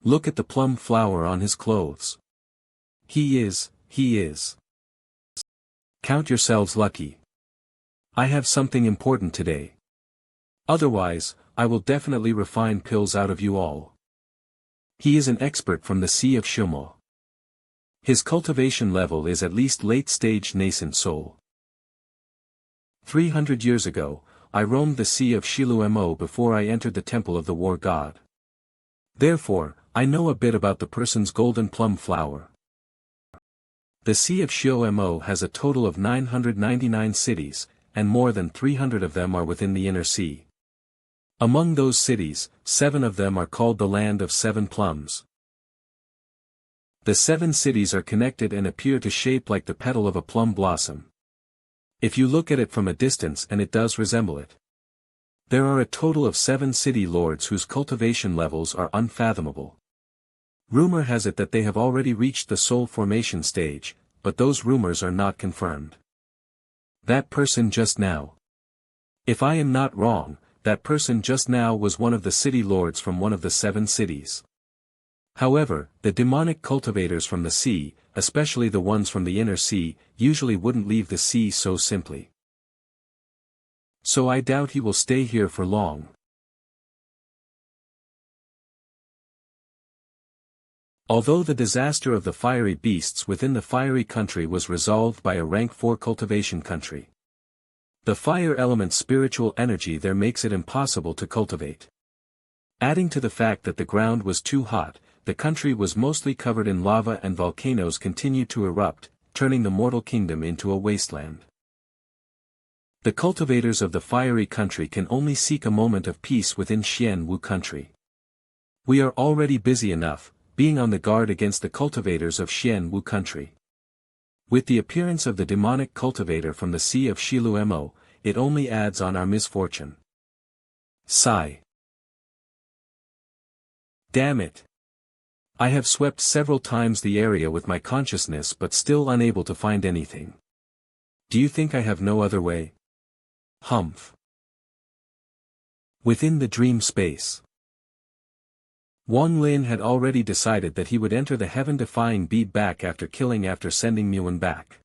Look at the plum flower on his clothes. He is. Count yourselves lucky. I have something important today. Otherwise, I will definitely refine pills out of you all. He is an expert from the Sea of Shumo. His cultivation level is at least late-stage nascent soul. 300 years ago, I roamed the Sea of Shilumo before I entered the Temple of the War God. Therefore, I know a bit about the person's golden plum flower. The Sea of Shilumo has a total of 999 cities, and more than 300 of them are within the inner sea. Among those cities, 7 of them are called the Land of Seven Plums. The 7 cities are connected and appear to shape like the petal of a plum blossom. If you look at it from a distance, and it does resemble it. There are a total of 7 city lords whose cultivation levels are unfathomable. Rumor has it that they have already reached the soul formation stage, but those rumors are not confirmed. That person just now. If I am not wrong, that person just now was one of the city lords from one of the 7 cities. However, the demonic cultivators from the sea, especially the ones from the inner sea, usually wouldn't leave the sea so simply. So I doubt he will stay here for long. Although the disaster of the fiery beasts within the fiery country was resolved by a rank 4 cultivation country. The fire element's spiritual energy there makes it impossible to cultivate. Adding to the fact that the ground was too hot, the country was mostly covered in lava and volcanoes continued to erupt, turning the mortal kingdom into a wasteland. The cultivators of the fiery country can only seek a moment of peace within Xian Wu country. We are already busy enough, being on the guard against the cultivators of Xian Wu country. With the appearance of the demonic cultivator from the Sea of Shilumo, it only adds on our misfortune. Sigh. Damn it. I have swept several times the area with my consciousness but still unable to find anything. Do you think I have no other way? Humph. Within the dream space. Wang Lin had already decided that he would enter the heaven-defying bead back after sending Muan back.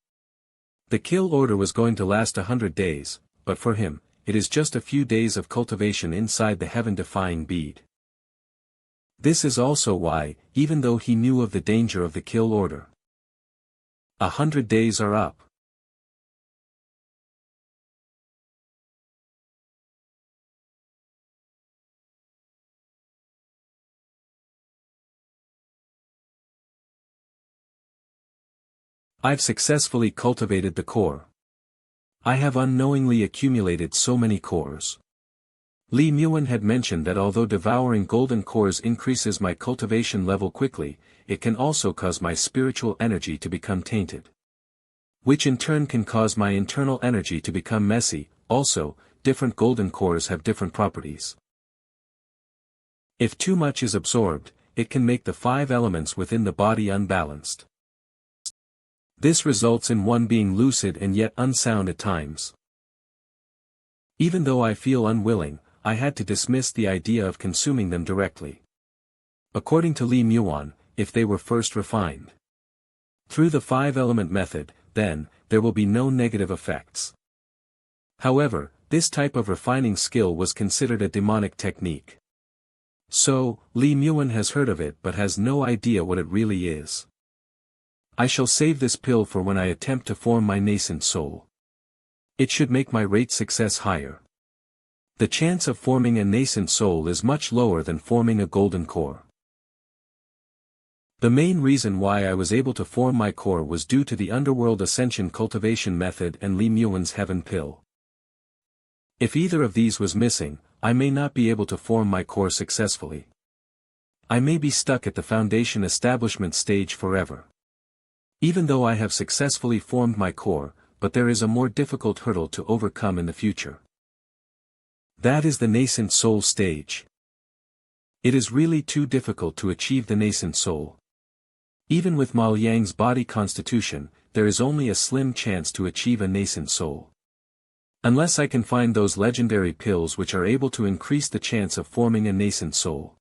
The kill order was going to last 100 days, but for him, it is just a few days of cultivation inside the heaven-defying bead. This is also why, even though he knew of the danger of the kill order, 100 days are up. I've successfully cultivated the core. I have unknowingly accumulated so many cores. Li Muan had mentioned that although devouring golden cores increases my cultivation level quickly, it can also cause my spiritual energy to become tainted. Which in turn can cause my internal energy to become messy. Also, different golden cores have different properties. If too much is absorbed, it can make the 5 elements within the body unbalanced. This results in one being lucid and yet unsound at times. Even though I feel unwilling, I had to dismiss the idea of consuming them directly. According to Li Muan, if they were first refined through the 5-element method, then, there will be no negative effects. However, this type of refining skill was considered a demonic technique. So, Li Muan has heard of it but has no idea what it really is. I shall save this pill for when I attempt to form my nascent soul. It should make my rate success higher. The chance of forming a nascent soul is much lower than forming a golden core. The main reason why I was able to form my core was due to the Underworld Ascension cultivation method and Li Muan's heaven pill. If either of these was missing, I may not be able to form my core successfully. I may be stuck at the foundation establishment stage forever. Even though I have successfully formed my core, but there is a more difficult hurdle to overcome in the future. That is the nascent soul stage. It is really too difficult to achieve the nascent soul. Even with Mao Yang's body constitution, there is only a slim chance to achieve a nascent soul. Unless I can find those legendary pills which are able to increase the chance of forming a nascent soul.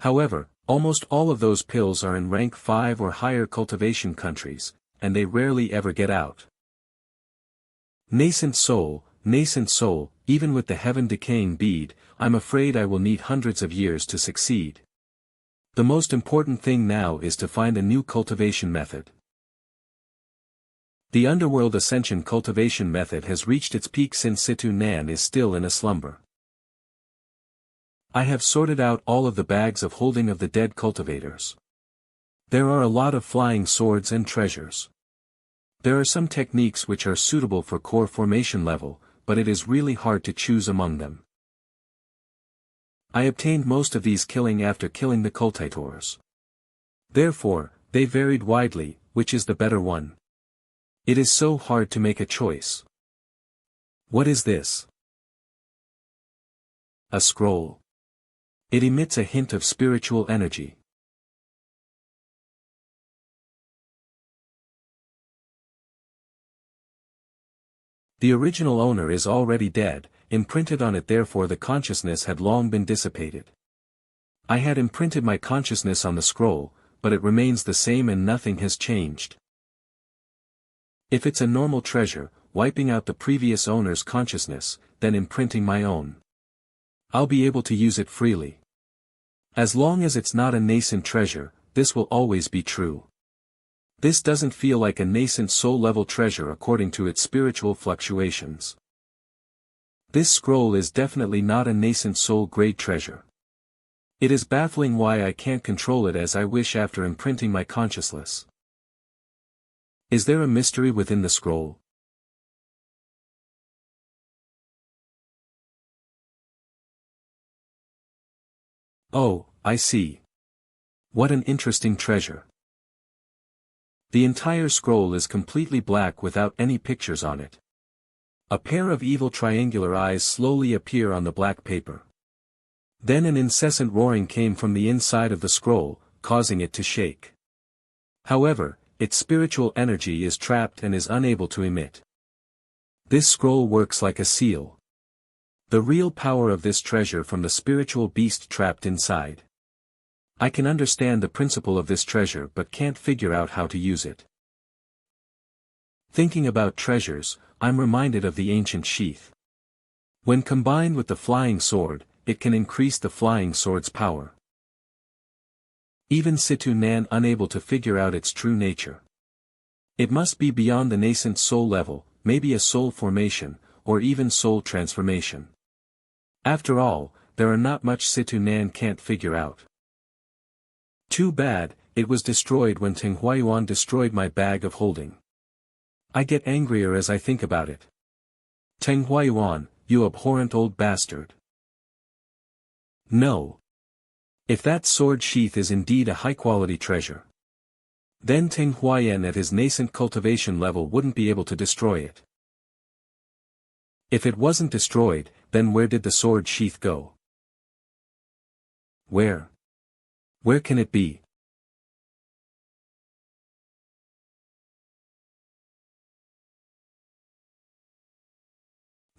However, almost all of those pills are in rank 5 or higher cultivation countries, and they rarely ever get out. Nascent soul, even with the heaven decaying bead, I'm afraid I will need hundreds of years to succeed. The most important thing now is to find a new cultivation method. The Underworld Ascension cultivation method has reached its peak since Situ Nan is still in a slumber. I have sorted out all of the bags of holding of the dead cultivators. There are a lot of flying swords and treasures. There are some techniques which are suitable for core formation level, but it is really hard to choose among them. I obtained most of these killing after killing the cultivators. Therefore, they varied widely, which is the better one. It is so hard to make a choice. What is this? A scroll. It emits a hint of spiritual energy. The original owner is already dead, imprinted on it therefore the consciousness had long been dissipated. I had imprinted my consciousness on the scroll, but it remains the same and nothing has changed. If it's a normal treasure, wiping out the previous owner's consciousness, then imprinting my own. I'll be able to use it freely. As long as it's not a nascent treasure, this will always be true. This doesn't feel like a nascent soul-level treasure according to its spiritual fluctuations. This scroll is definitely not a nascent soul-grade treasure. It is baffling why I can't control it as I wish after imprinting my consciousness. Is there a mystery within the scroll? Oh, I see. What an interesting treasure. The entire scroll is completely black without any pictures on it. A pair of evil triangular eyes slowly appear on the black paper. Then an incessant roaring came from the inside of the scroll, causing it to shake. However, its spiritual energy is trapped and is unable to emit. This scroll works like a seal. The real power of this treasure from the spiritual beast trapped inside. I can understand the principle of this treasure but can't figure out how to use it. Thinking about treasures, I'm reminded of the ancient sheath. When combined with the flying sword, it can increase the flying sword's power. Even Situ Nan unable to figure out its true nature. It must be beyond the nascent soul level, maybe a soul formation, or even soul transformation. After all, there are not much Situ Nan can't figure out. Too bad, it was destroyed when Ting Huayuan destroyed my bag of holding. I get angrier as I think about it. Ting Huayuan, you abhorrent old bastard. No. If that sword sheath is indeed a high-quality treasure, then Ting Huayan at his nascent cultivation level wouldn't be able to destroy it. If it wasn't destroyed, then where did the sword sheath go? Where? Where can it be?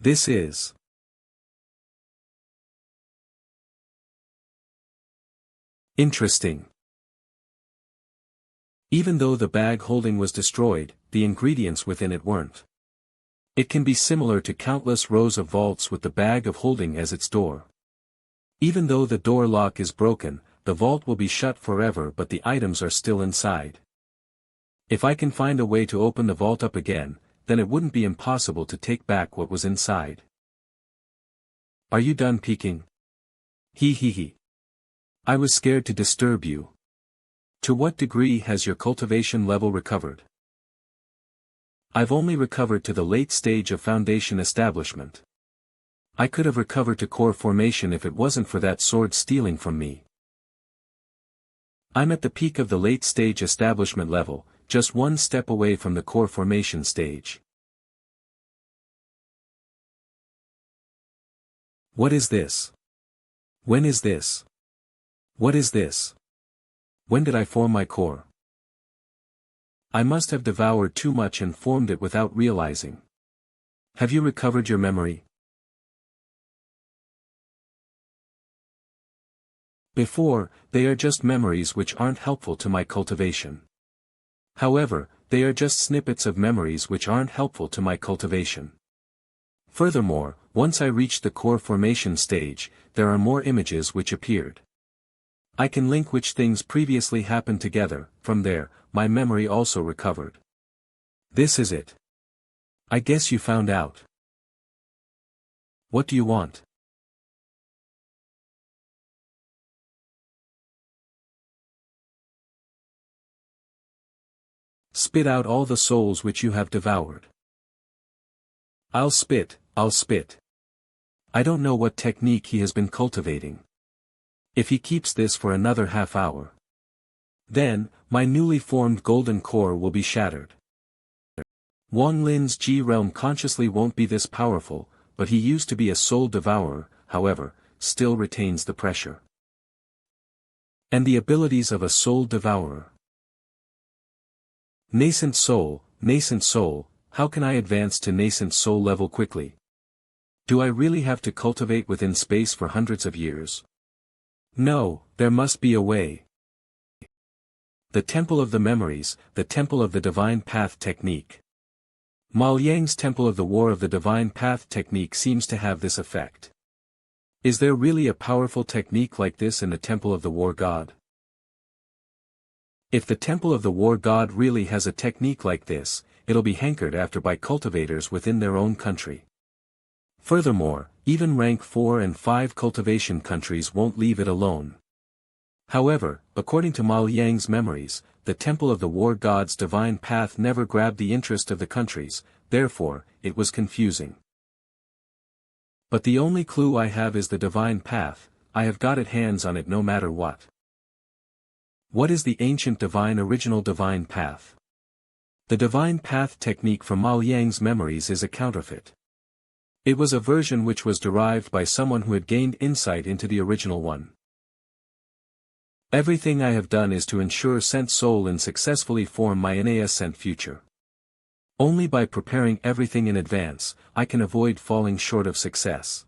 This is interesting. Even though the bag holding was destroyed, the ingredients within it weren't. It can be similar to countless rows of vaults with the bag of holding as its door. Even though the door lock is broken, the vault will be shut forever but the items are still inside. If I can find a way to open the vault up again, then it wouldn't be impossible to take back what was inside. Are you done peeking? He. I was scared to disturb you. To what degree has your cultivation level recovered? I've only recovered to the late stage of foundation establishment. I could have recovered to core formation if it wasn't for that sword stealing from me. I'm at the peak of the late stage establishment level, just one step away from the core formation stage. What is this? When is this? What is this? When did I form my core? I must have devoured too much and formed it without realizing. Have you recovered your memory? Before, they are just memories which aren't helpful to my cultivation. However, they are just snippets of memories which aren't helpful to my cultivation. Furthermore, once I reached the core formation stage, there are more images which appeared. I can link which things previously happened together. From there, my memory also recovered. This is it. I guess you found out. What do you want? Spit out all the souls which you have devoured. I'll spit. I don't know what technique he has been cultivating. If he keeps this for another half hour, then, my newly formed golden core will be shattered. Wang Lin's G realm consciously won't be this powerful, but he used to be a soul devourer, however, still retains the pressure and the abilities of a soul devourer. Nascent soul, how can I advance to nascent soul level quickly? Do I really have to cultivate within space for hundreds of years? No, there must be a way. The Temple of the Memories, the Temple of the Divine Path technique. Ma Liang's Temple of the War of the Divine Path technique seems to have this effect. Is there really a powerful technique like this in the Temple of the War God? If the Temple of the War God really has a technique like this, it'll be hankered after by cultivators within their own country. Furthermore, even rank 4 and 5 cultivation countries won't leave it alone. However, according to Ma Liang's memories, the Temple of the War God's divine path never grabbed the interest of the countries, therefore, it was confusing. But the only clue I have is the divine path. I have got it hands on it no matter what. What is the ancient divine original divine path? The divine path technique from Ma Liang's memories is a counterfeit. It was a version which was derived by someone who had gained insight into the original one. Everything I have done is to ensure sent soul and successfully form my nascent future. Only by preparing everything in advance, I can avoid falling short of success.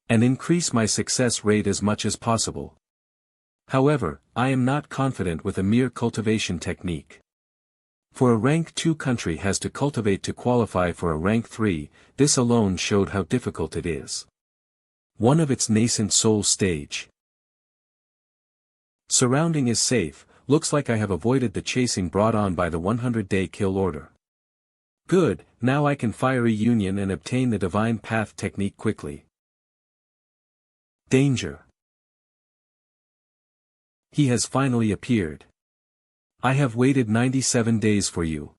And increase my success rate as much as possible. However, I am not confident with a mere cultivation technique. For a rank 2 country has to cultivate to qualify for a rank 3, this alone showed how difficult it is. One of its nascent soul stage. Surrounding is safe, looks like I have avoided the chasing brought on by the 100-day kill order. Good, now I can fiery union and obtain the divine path technique quickly. Danger. He has finally appeared. I have waited 97 days for you.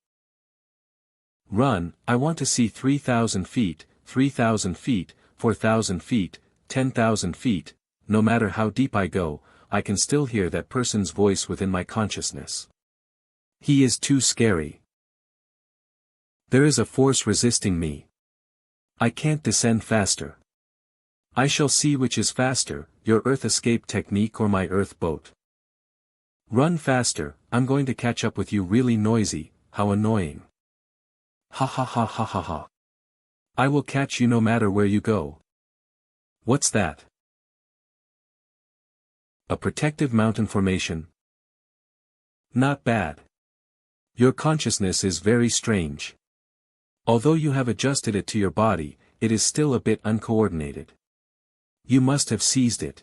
Run, I want to see 3,000 feet, 3,000 feet, 4,000 feet, 10,000 feet, no matter how deep I go, I can still hear that person's voice within my consciousness. He is too scary. There is a force resisting me. I can't descend faster. I shall see which is faster, your earth escape technique or my earth boat. Run faster, I'm going to catch up with you really noisy, how annoying. Ha ha ha ha ha ha. I will catch you no matter where you go. What's that? A protective mountain formation? Not bad. Your consciousness is very strange. Although you have adjusted it to your body, it is still a bit uncoordinated. You must have seized it.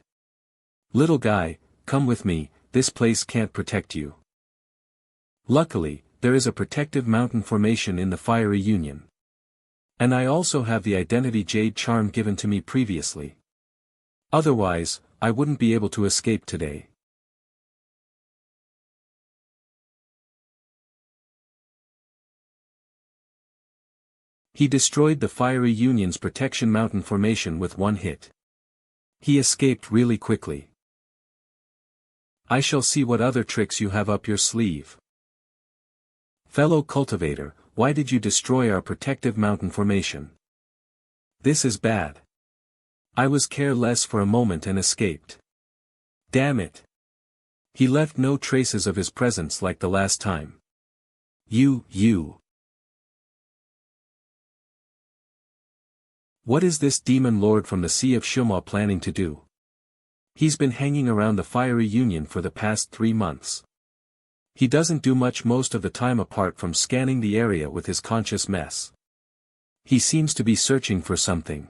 Little guy, come with me, this place can't protect you. Luckily, there is a protective mountain formation in the Fiery Union. And I also have the identity jade charm given to me previously. Otherwise, I wouldn't be able to escape today. He destroyed the Fiery Union's protection mountain formation with one hit. He escaped really quickly. I shall see what other tricks you have up your sleeve. Fellow cultivator, why did you destroy our protective mountain formation? This is bad. I was careless for a moment and escaped. Damn it. He left no traces of his presence like the last time. You. What is this demon lord from the Sea of Shuma planning to do? He's been hanging around the Fiery Union for the past 3 months. He doesn't do much most of the time apart from scanning the area with his conscious mess. He seems to be searching for something.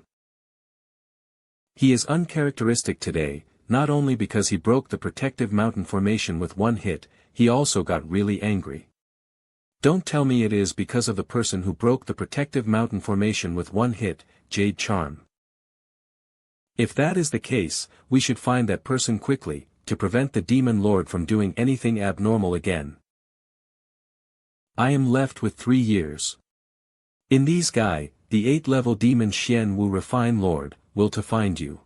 He is uncharacteristic today, not only because he broke the protective mountain formation with one hit, he also got really angry. Don't tell me it is because of the person who broke the protective mountain formation with one hit, Jade Charm. If that is the case, we should find that person quickly, to prevent the demon lord from doing anything abnormal again. I am left with 3 years. In these guy, the 8th-level demon Xian Wu Refine Lord, will to find you.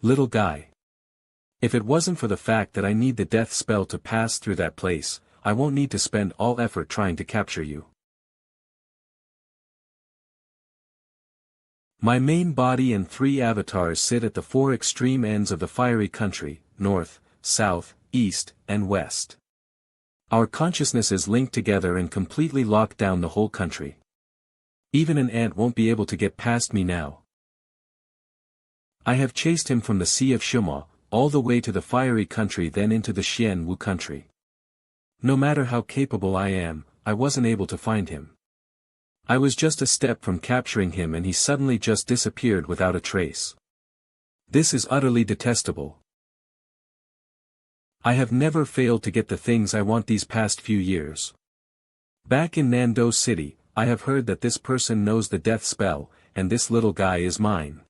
Little guy. If it wasn't for the fact that I need the death spell to pass through that place, I won't need to spend all effort trying to capture you. My main body and 3 avatars sit at the 4 extreme ends of the fiery country, north, south, east, and west. Our consciousness is linked together and completely locked down the whole country. Even an ant won't be able to get past me now. I have chased him from the Sea of Shuma, all the way to the fiery country, then into the Xian Wu country. No matter how capable I am, I wasn't able to find him. I was just a step from capturing him and he suddenly just disappeared without a trace. This is utterly detestable. I have never failed to get the things I want these past few years. Back in Nando City, I have heard that this person knows the death spell, and this little guy is mine.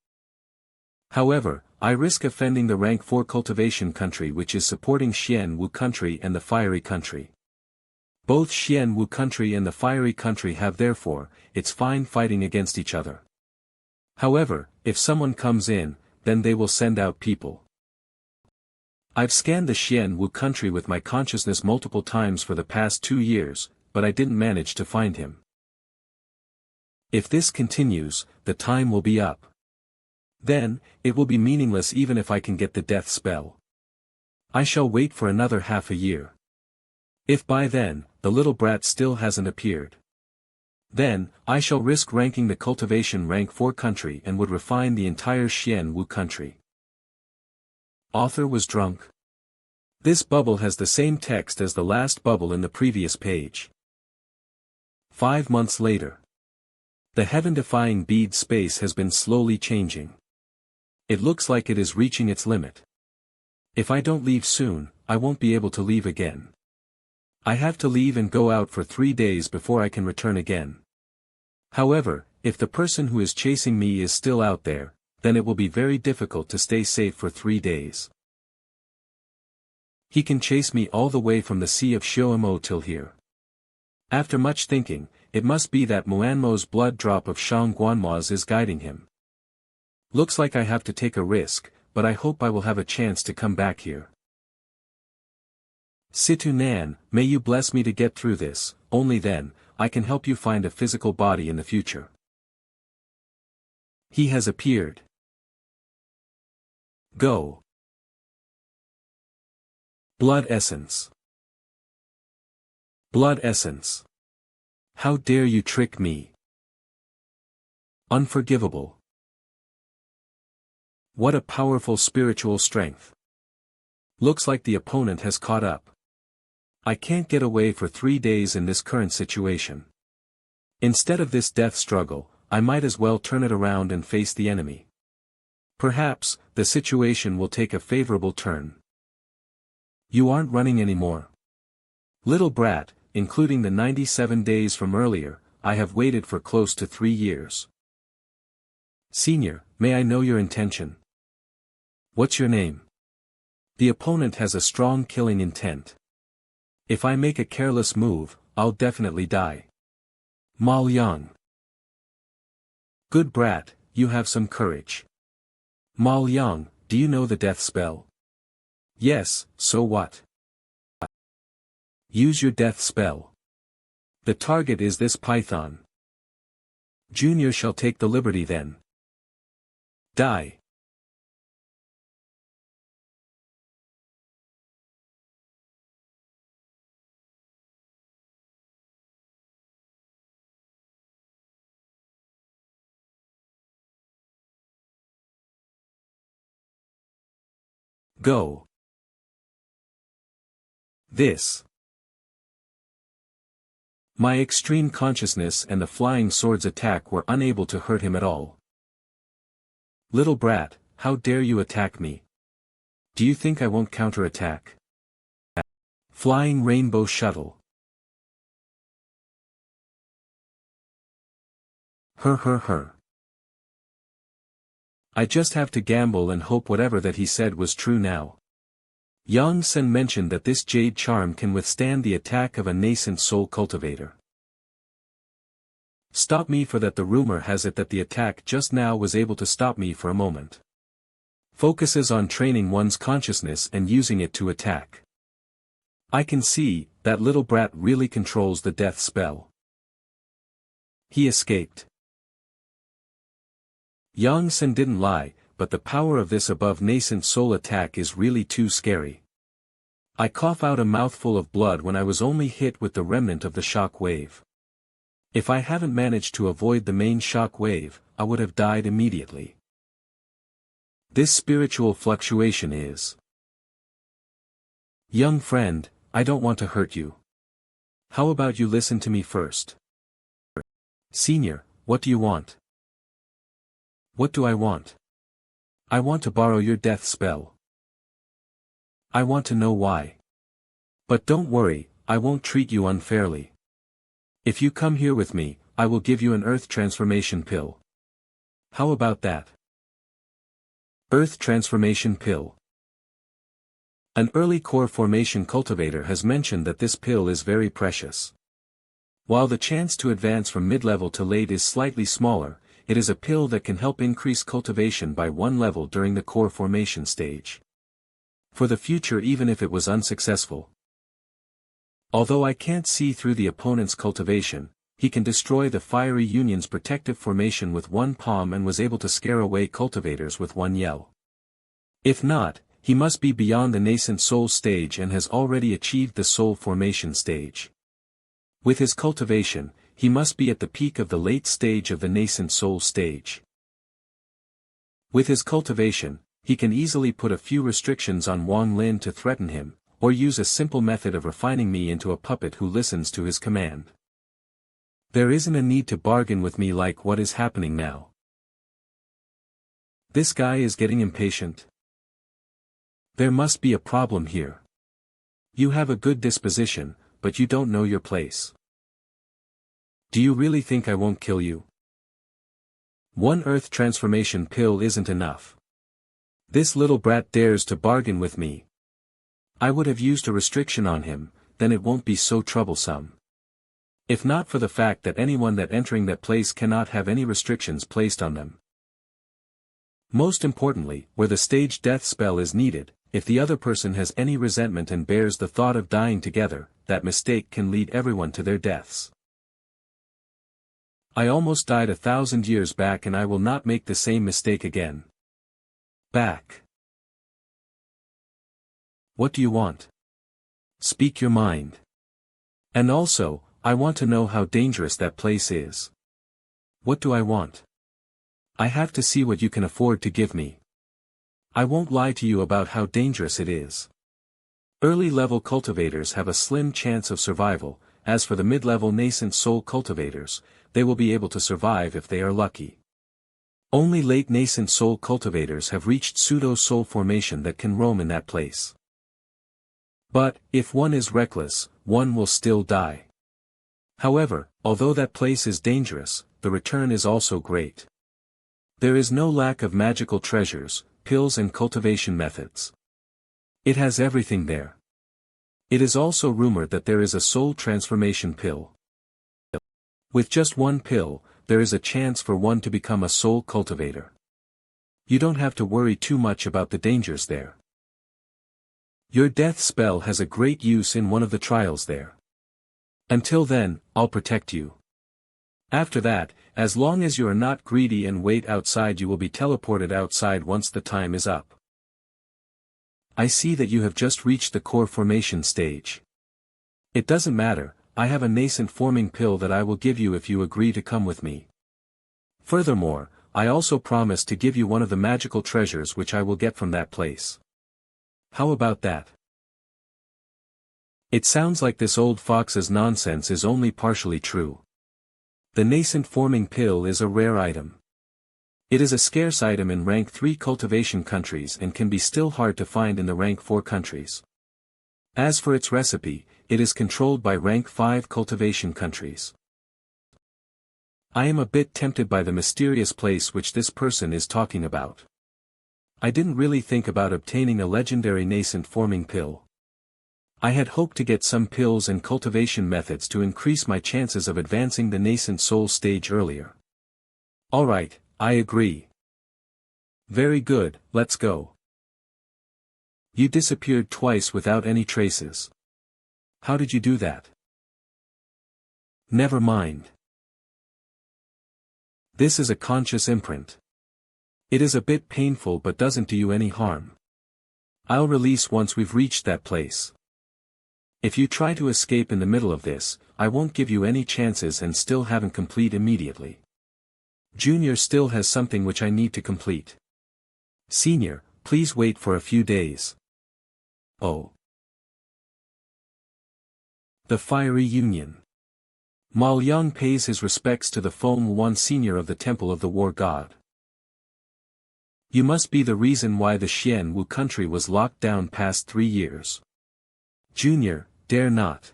However, I risk offending the rank 4 cultivation country which is supporting Xian Wu country and the fiery country. Both Xian Wu country and the fiery country have therefore, it's fine fighting against each other. However, if someone comes in, then they will send out people. I've scanned the Xian Wu country with my consciousness multiple times for the past 2 years, but I didn't manage to find him. If this continues, the time will be up. Then, it will be meaningless even if I can get the death spell. I shall wait for another half a year. If by then, the little brat still hasn't appeared, then, I shall risk ranking the cultivation rank 4 country and would refine the entire Xian Wu country. Author was drunk. This bubble has the same text as the last bubble in the previous page. 5 months later. The heaven-defying bead space has been slowly changing. It looks like it is reaching its limit. If I don't leave soon, I won't be able to leave again. I have to leave and go out for 3 days before I can return again. However, if the person who is chasing me is still out there, then it will be very difficult to stay safe for 3 days. He can chase me all the way from the Sea of Shoumo till here. After much thinking, it must be that Muanmo's blood drop of Shang Guanma's is guiding him. Looks like I have to take a risk, but I hope I will have a chance to come back here. Situ Nan, may you bless me to get through this, only then, I can help you find a physical body in the future. He has appeared. Go. Blood essence. Blood essence. How dare you trick me? Unforgivable. What a powerful spiritual strength. Looks like the opponent has caught up. I can't get away for 3 days in this current situation. Instead of this death struggle, I might as well turn it around and face the enemy. Perhaps, the situation will take a favorable turn. You aren't running anymore. Little brat, including the 97 days from earlier, I have waited for close to 3 years. Senior, may I know your intention? What's your name? The opponent has a strong killing intent. If I make a careless move, I'll definitely die. Ma Liang. Good brat, you have some courage. Ma Liang, do you know the death spell? Yes, so what? Use your death spell. The target is this python. Junior shall take the liberty then. Die. Go. This. My extreme consciousness and the flying sword's attack were unable to hurt him at all. Little brat, how dare you attack me? Do you think I won't counterattack? Flying rainbow shuttle. Her. I just have to gamble and hope whatever that he said was true now. Yang Sen mentioned that this jade charm can withstand the attack of a nascent soul cultivator. Stop me for that. The rumor has it that the attack just now was able to stop me for a moment. Focuses on training one's consciousness and using it to attack. I can see, that little brat really controls the death spell. He escaped. Yang Sen didn't lie, but the power of this above nascent soul attack is really too scary. I cough out a mouthful of blood when I was only hit with the remnant of the shock wave. If I hadn't managed to avoid the main shock wave, I would have died immediately. This spiritual fluctuation is. Young friend, I don't want to hurt you. How about you listen to me first? Senior, what do you want? What do I want? I want to borrow your death spell. I want to know why. But don't worry, I won't treat you unfairly. If you come here with me, I will give you an earth transformation pill. How about that? Earth transformation pill. An early core formation cultivator has mentioned that this pill is very precious. While the chance to advance from mid-level to late is slightly smaller, it is a pill that can help increase cultivation by 1 level during the core formation stage. For the future, even if it was unsuccessful. Although I can't see through the opponent's cultivation, he can destroy the Fiery Union's protective formation with 1 palm and was able to scare away cultivators with 1 yell. If not, he must be beyond the nascent soul stage and has already achieved the soul formation stage. With his cultivation, he must be at the peak of the late stage of the nascent soul stage. With his cultivation, he can easily put a few restrictions on Wang Lin to threaten him, or use a simple method of refining me into a puppet who listens to his command. There isn't a need to bargain with me like what is happening now. This guy is getting impatient. There must be a problem here. You have a good disposition, but you don't know your place. Do you really think I won't kill you? 1 earth transformation pill isn't enough. This little brat dares to bargain with me. I would have used a restriction on him, then it won't be so troublesome. If not for the fact that anyone that entering that place cannot have any restrictions placed on them. Most importantly, where the stage death spell is needed, if the other person has any resentment and bears the thought of dying together, that mistake can lead everyone to their deaths. I almost died 1,000 years back and I will not make the same mistake again. Back. What do you want? Speak your mind. And also, I want to know how dangerous that place is. What do I want? I have to see what you can afford to give me. I won't lie to you about how dangerous it is. Early level cultivators have a slim chance of survival, as for the mid-level nascent soul cultivators, they will be able to survive if they are lucky. Only late nascent soul cultivators have reached pseudo-soul formation that can roam in that place. But, if one is reckless, one will still die. However, although that place is dangerous, the return is also great. There is no lack of magical treasures, pills and cultivation methods. It has everything there. It is also rumored that there is a soul transformation pill. With just one pill, there is a chance for one to become a soul cultivator. You don't have to worry too much about the dangers there. Your death spell has a great use in one of the trials there. Until then, I'll protect you. After that, as long as you are not greedy and wait outside, you will be teleported outside once the time is up. I see that you have just reached the core formation stage. It doesn't matter, I have a nascent forming pill that I will give you if you agree to come with me. Furthermore, I also promise to give you one of the magical treasures which I will get from that place. How about that? It sounds like this old fox's nonsense is only partially true. The nascent forming pill is a rare item. It is a scarce item in rank 3 cultivation countries and can be still hard to find in the rank 4 countries. As for its recipe, it is controlled by rank 5 cultivation countries. I am a bit tempted by the mysterious place which this person is talking about. I didn't really think about obtaining a legendary nascent forming pill. I had hoped to get some pills and cultivation methods to increase my chances of advancing the nascent soul stage earlier. Alright, I agree. Very good, let's go. You disappeared twice without any traces. How did you do that? Never mind. This is a conscious imprint. It is a bit painful but doesn't do you any harm. I'll release once we've reached that place. If you try to escape in the middle of this, I won't give you any chances and still haven't complete immediately. Junior still has something which I need to complete. Senior, please wait for a few days. Oh. The Fiery Union. Ma Liang pays his respects to the Feng Wuan Senior of the Temple of the War God. You must be the reason why the Xian Wu country was locked down past 3 years. Junior, dare not.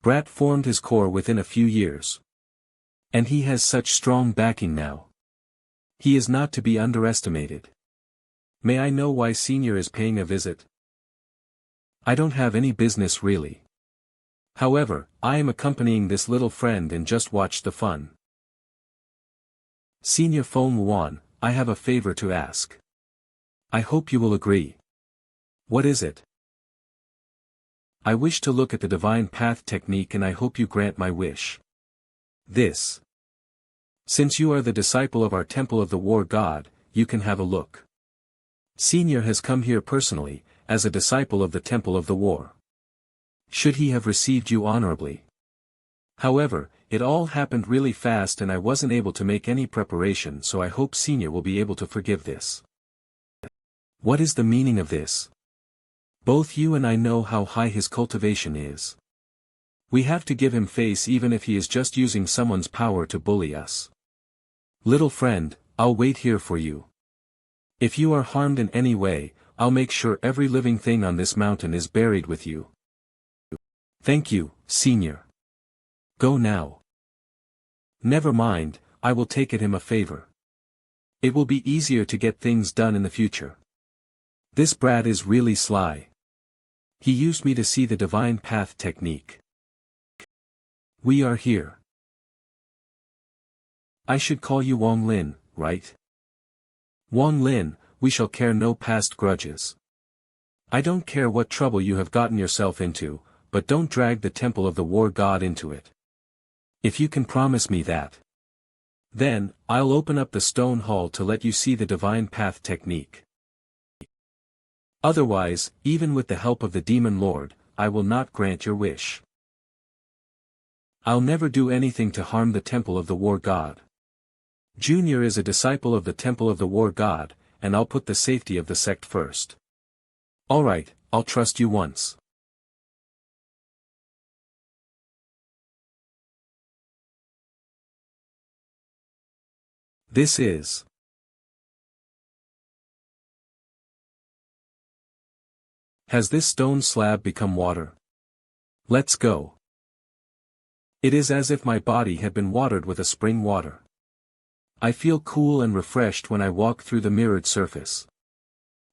Brat formed his core within a few years. And he has such strong backing now. He is not to be underestimated. May I know why Senior is paying a visit? I don't have any business really. However, I am accompanying this little friend and just watch the fun. Senior Feng Wuan, I have a favor to ask. I hope you will agree. What is it? I wish to look at the divine path technique and I hope you grant my wish. This. Since you are the disciple of our Temple of the War God, you can have a look. Senior has come here personally, as a disciple of the Temple of the War. Should he have received you honorably? However, it all happened really fast and I wasn't able to make any preparation, so I hope Senior will be able to forgive this. What is the meaning of this? Both you and I know how high his cultivation is. We have to give him face even if he is just using someone's power to bully us. Little friend, I'll wait here for you. If you are harmed in any way, I'll make sure every living thing on this mountain is buried with you. Thank you, Senior. Go now. Never mind, I will take it him a favor. It will be easier to get things done in the future. This brat is really sly. He used me to see the divine path technique. We are here. I should call you Wang Lin, right? Wang Lin, we shall care no past grudges. I don't care what trouble you have gotten yourself into, but don't drag the Temple of the War God into it. If you can promise me that. Then, I'll open up the stone hall to let you see the divine path technique. Otherwise, even with the help of the Demon Lord, I will not grant your wish. I'll never do anything to harm the Temple of the War God. Junior is a disciple of the Temple of the War God, and I'll put the safety of the sect first. Alright, I'll trust you once. This is. Has this stone slab become water? Let's go. It is as if my body had been watered with a spring water. I feel cool and refreshed when I walk through the mirrored surface.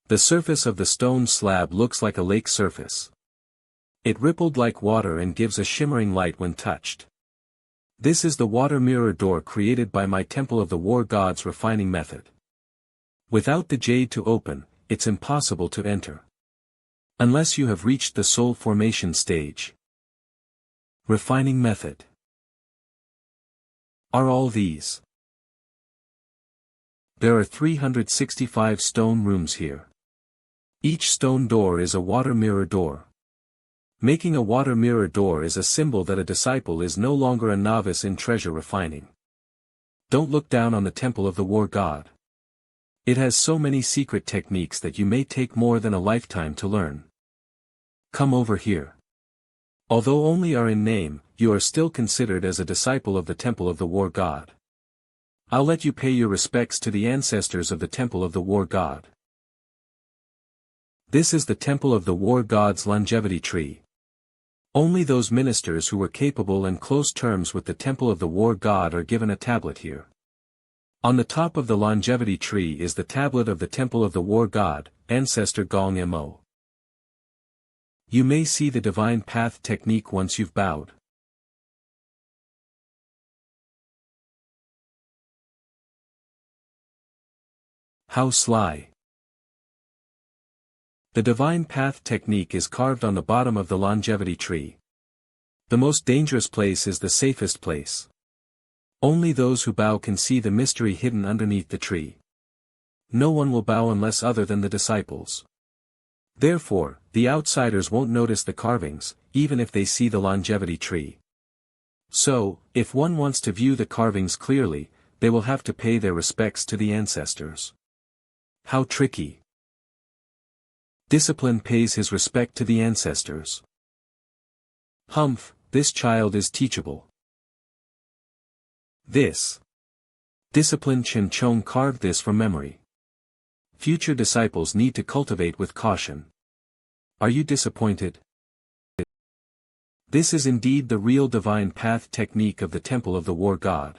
The surface of the stone slab looks like a lake surface. It rippled like water and gives a shimmering light when touched. This is the water mirror door created by my Temple of the War God's refining method. Without the jade to open, it's impossible to enter. Unless you have reached the soul formation stage. Refining method. Are all these? There are 365 stone rooms here. Each stone door is a water mirror door. Making a water mirror door is a symbol that a disciple is no longer a novice in treasure refining. Don't look down on the Temple of the War God. It has so many secret techniques that you may take more than a lifetime to learn. Come over here. Although only are in name, you are still considered as a disciple of the Temple of the War God. I'll let you pay your respects to the ancestors of the Temple of the War God. This is the Temple of the War God's longevity tree. Only those ministers who were capable and close terms with the Temple of the War God are given a tablet here. On the top of the longevity tree is the tablet of the Temple of the War God, Ancestor Gong Mo. You may see the divine path technique once you've bowed. How sly. The divine path technique is carved on the bottom of the longevity tree. The most dangerous place is the safest place. Only those who bow can see the mystery hidden underneath the tree. No one will bow unless other than the disciples. Therefore, the outsiders won't notice the carvings, even if they see the longevity tree. So, if one wants to view the carvings clearly, they will have to pay their respects to the ancestors. How tricky. Discipline pays his respect to the ancestors. Humph, this child is teachable. This. Discipline Chen Chong carved this from memory. Future disciples need to cultivate with caution. Are you disappointed? This is indeed the real divine path technique of the Temple of the War God.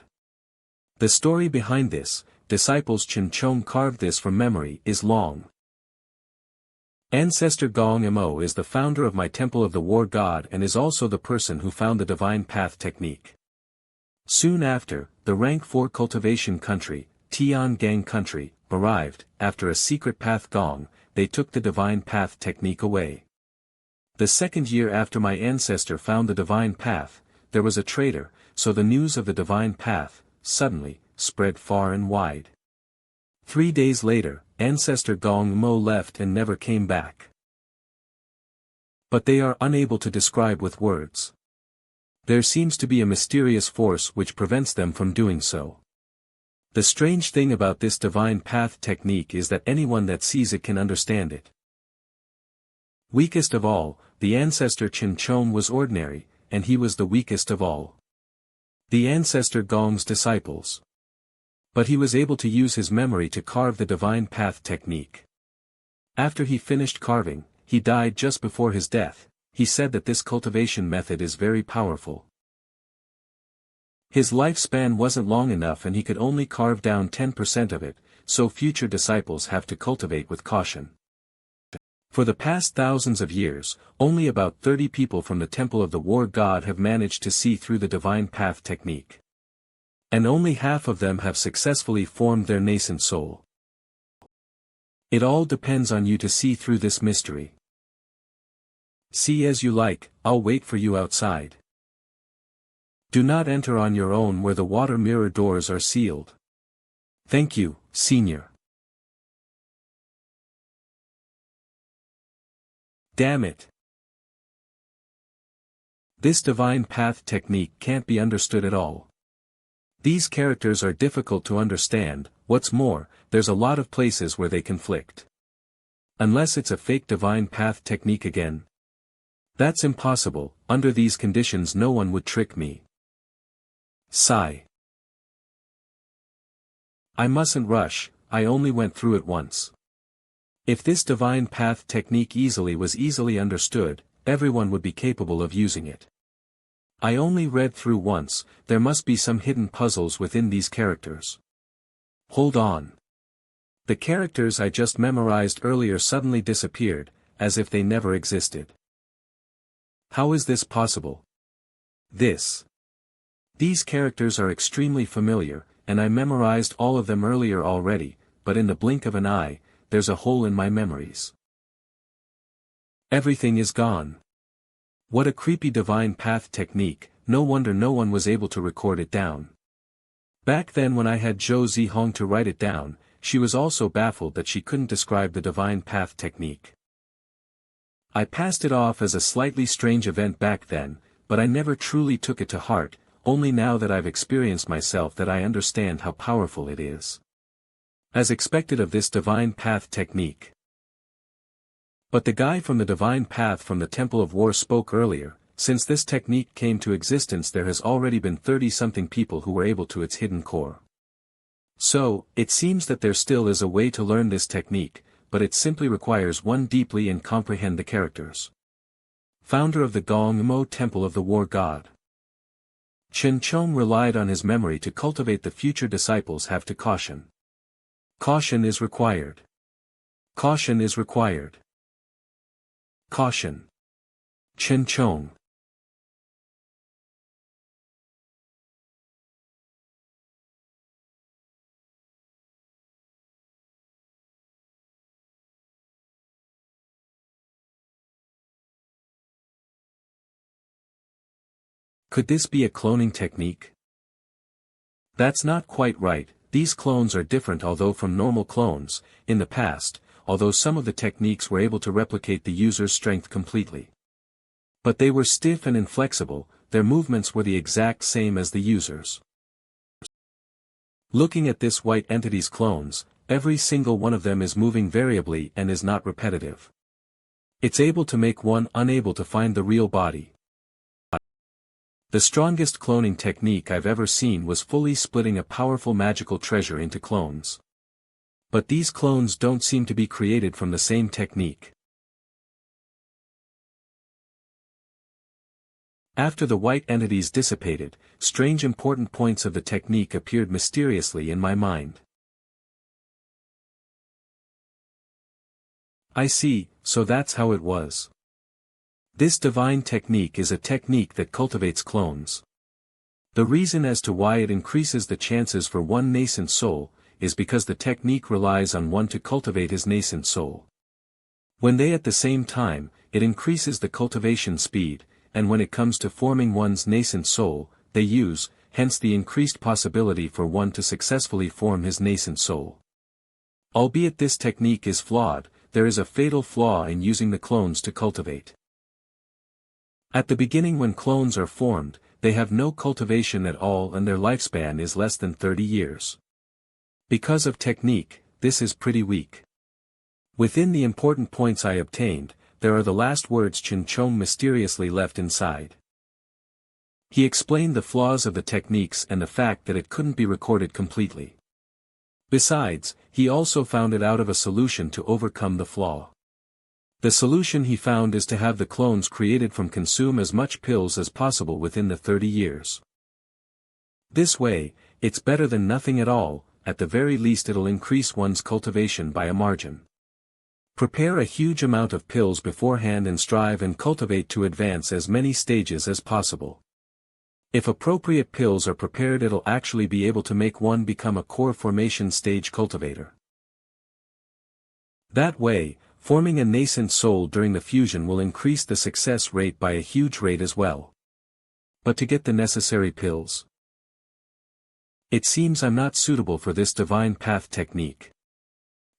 The story behind this, disciples Chen Chong carved this from memory, is long. Ancestor Gong Mo is the founder of my Temple of the War God and is also the person who found the divine path technique. Soon after, the rank 4 cultivation country, Tian Gang country, arrived. After a secret path gong, they took the divine path technique away. The second year after my ancestor found the divine path, there was a traitor, so the news of the divine path, suddenly, spread far and wide. 3 days later, Ancestor Gong Mo left and never came back. But they are unable to describe with words. There seems to be a mysterious force which prevents them from doing so. The strange thing about this divine path technique is that anyone that sees it can understand it. Weakest of all, the ancestor Chen Chong was ordinary, and he was the weakest of all. The ancestor Gong's disciples. But he was able to use his memory to carve the divine path technique. After he finished carving, he died just before his death. He said that this cultivation method is very powerful. His lifespan wasn't long enough and he could only carve down 10% of it, so future disciples have to cultivate with caution. For the past thousands of years, only about 30 people from the Temple of the War God have managed to see through the divine path technique. And only half of them have successfully formed their nascent soul. It all depends on you to see through this mystery. See as you like, I'll wait for you outside. Do not enter on your own where the water mirror doors are sealed. Thank you, Senior. Damn it. This divine path technique can't be understood at all. These characters are difficult to understand, what's more, there's a lot of places where they conflict. Unless it's a fake divine path technique again. That's impossible, under these conditions no one would trick me. Sigh. I mustn't rush, I only went through it once. If this divine path technique was easily understood, everyone would be capable of using it. I only read through once, there must be some hidden puzzles within these characters. Hold on. The characters I just memorized earlier suddenly disappeared, as if they never existed. How is this possible? These characters are extremely familiar, and I memorized all of them earlier already, but in the blink of an eye, there's a hole in my memories. Everything is gone. What a creepy divine path technique, no wonder no one was able to record it down. Back then when I had Zhou Zihong to write it down, she was also baffled that she couldn't describe the divine path technique. I passed it off as a slightly strange event back then, but I never truly took it to heart, only now that I've experienced myself that I understand how powerful it is. As expected of this divine path technique. But the guy from the divine path from the Temple of War spoke earlier, since this technique came to existence there has already been 30-something people who were able to its hidden core. So, it seems that there still is a way to learn this technique, but it simply requires one deeply and comprehend the characters. Founder of the Gongmo Temple of the War God. Chen Chong relied on his memory to cultivate the future disciples have to caution. Caution is required. Caution is required. Caution. Chen Chong. Could this be a cloning technique? That's not quite right. These clones are different although from normal clones, in the past, although some of the techniques were able to replicate the user's strength completely. But they were stiff and inflexible, their movements were the exact same as the user's. Looking at this white entity's clones, every single one of them is moving variably and is not repetitive. It's able to make one unable to find the real body. The strongest cloning technique I've ever seen was fully splitting a powerful magical treasure into clones. But these clones don't seem to be created from the same technique. After the white entities dissipated, strange important points of the technique appeared mysteriously in my mind. I see, so that's how it was. This divine technique is a technique that cultivates clones. The reason as to why it increases the chances for one nascent soul, is because the technique relies on one to cultivate his nascent soul. When they at the same time, it increases the cultivation speed, and when it comes to forming one's nascent soul, they use, hence the increased possibility for one to successfully form his nascent soul. Albeit this technique is flawed, there is a fatal flaw in using the clones to cultivate. At the beginning when clones are formed, they have no cultivation at all and their lifespan is less than 30 years. Because of technique, this is pretty weak. Within the important points I obtained, there are the last words Chen Chong mysteriously left inside. He explained the flaws of the techniques and the fact that it couldn't be recorded completely. Besides, he also found it out of a solution to overcome the flaw. The solution he found is to have the clones created from consume as much pills as possible within the 30 years. This way, it's better than nothing at all, at the very least it'll increase one's cultivation by a margin. Prepare a huge amount of pills beforehand and strive and cultivate to advance as many stages as possible. If appropriate pills are prepared it'll actually be able to make one become a core formation stage cultivator. That way, forming a nascent soul during the fusion will increase the success rate by a huge rate as well. But to get the necessary pills, it seems I'm not suitable for this divine path technique.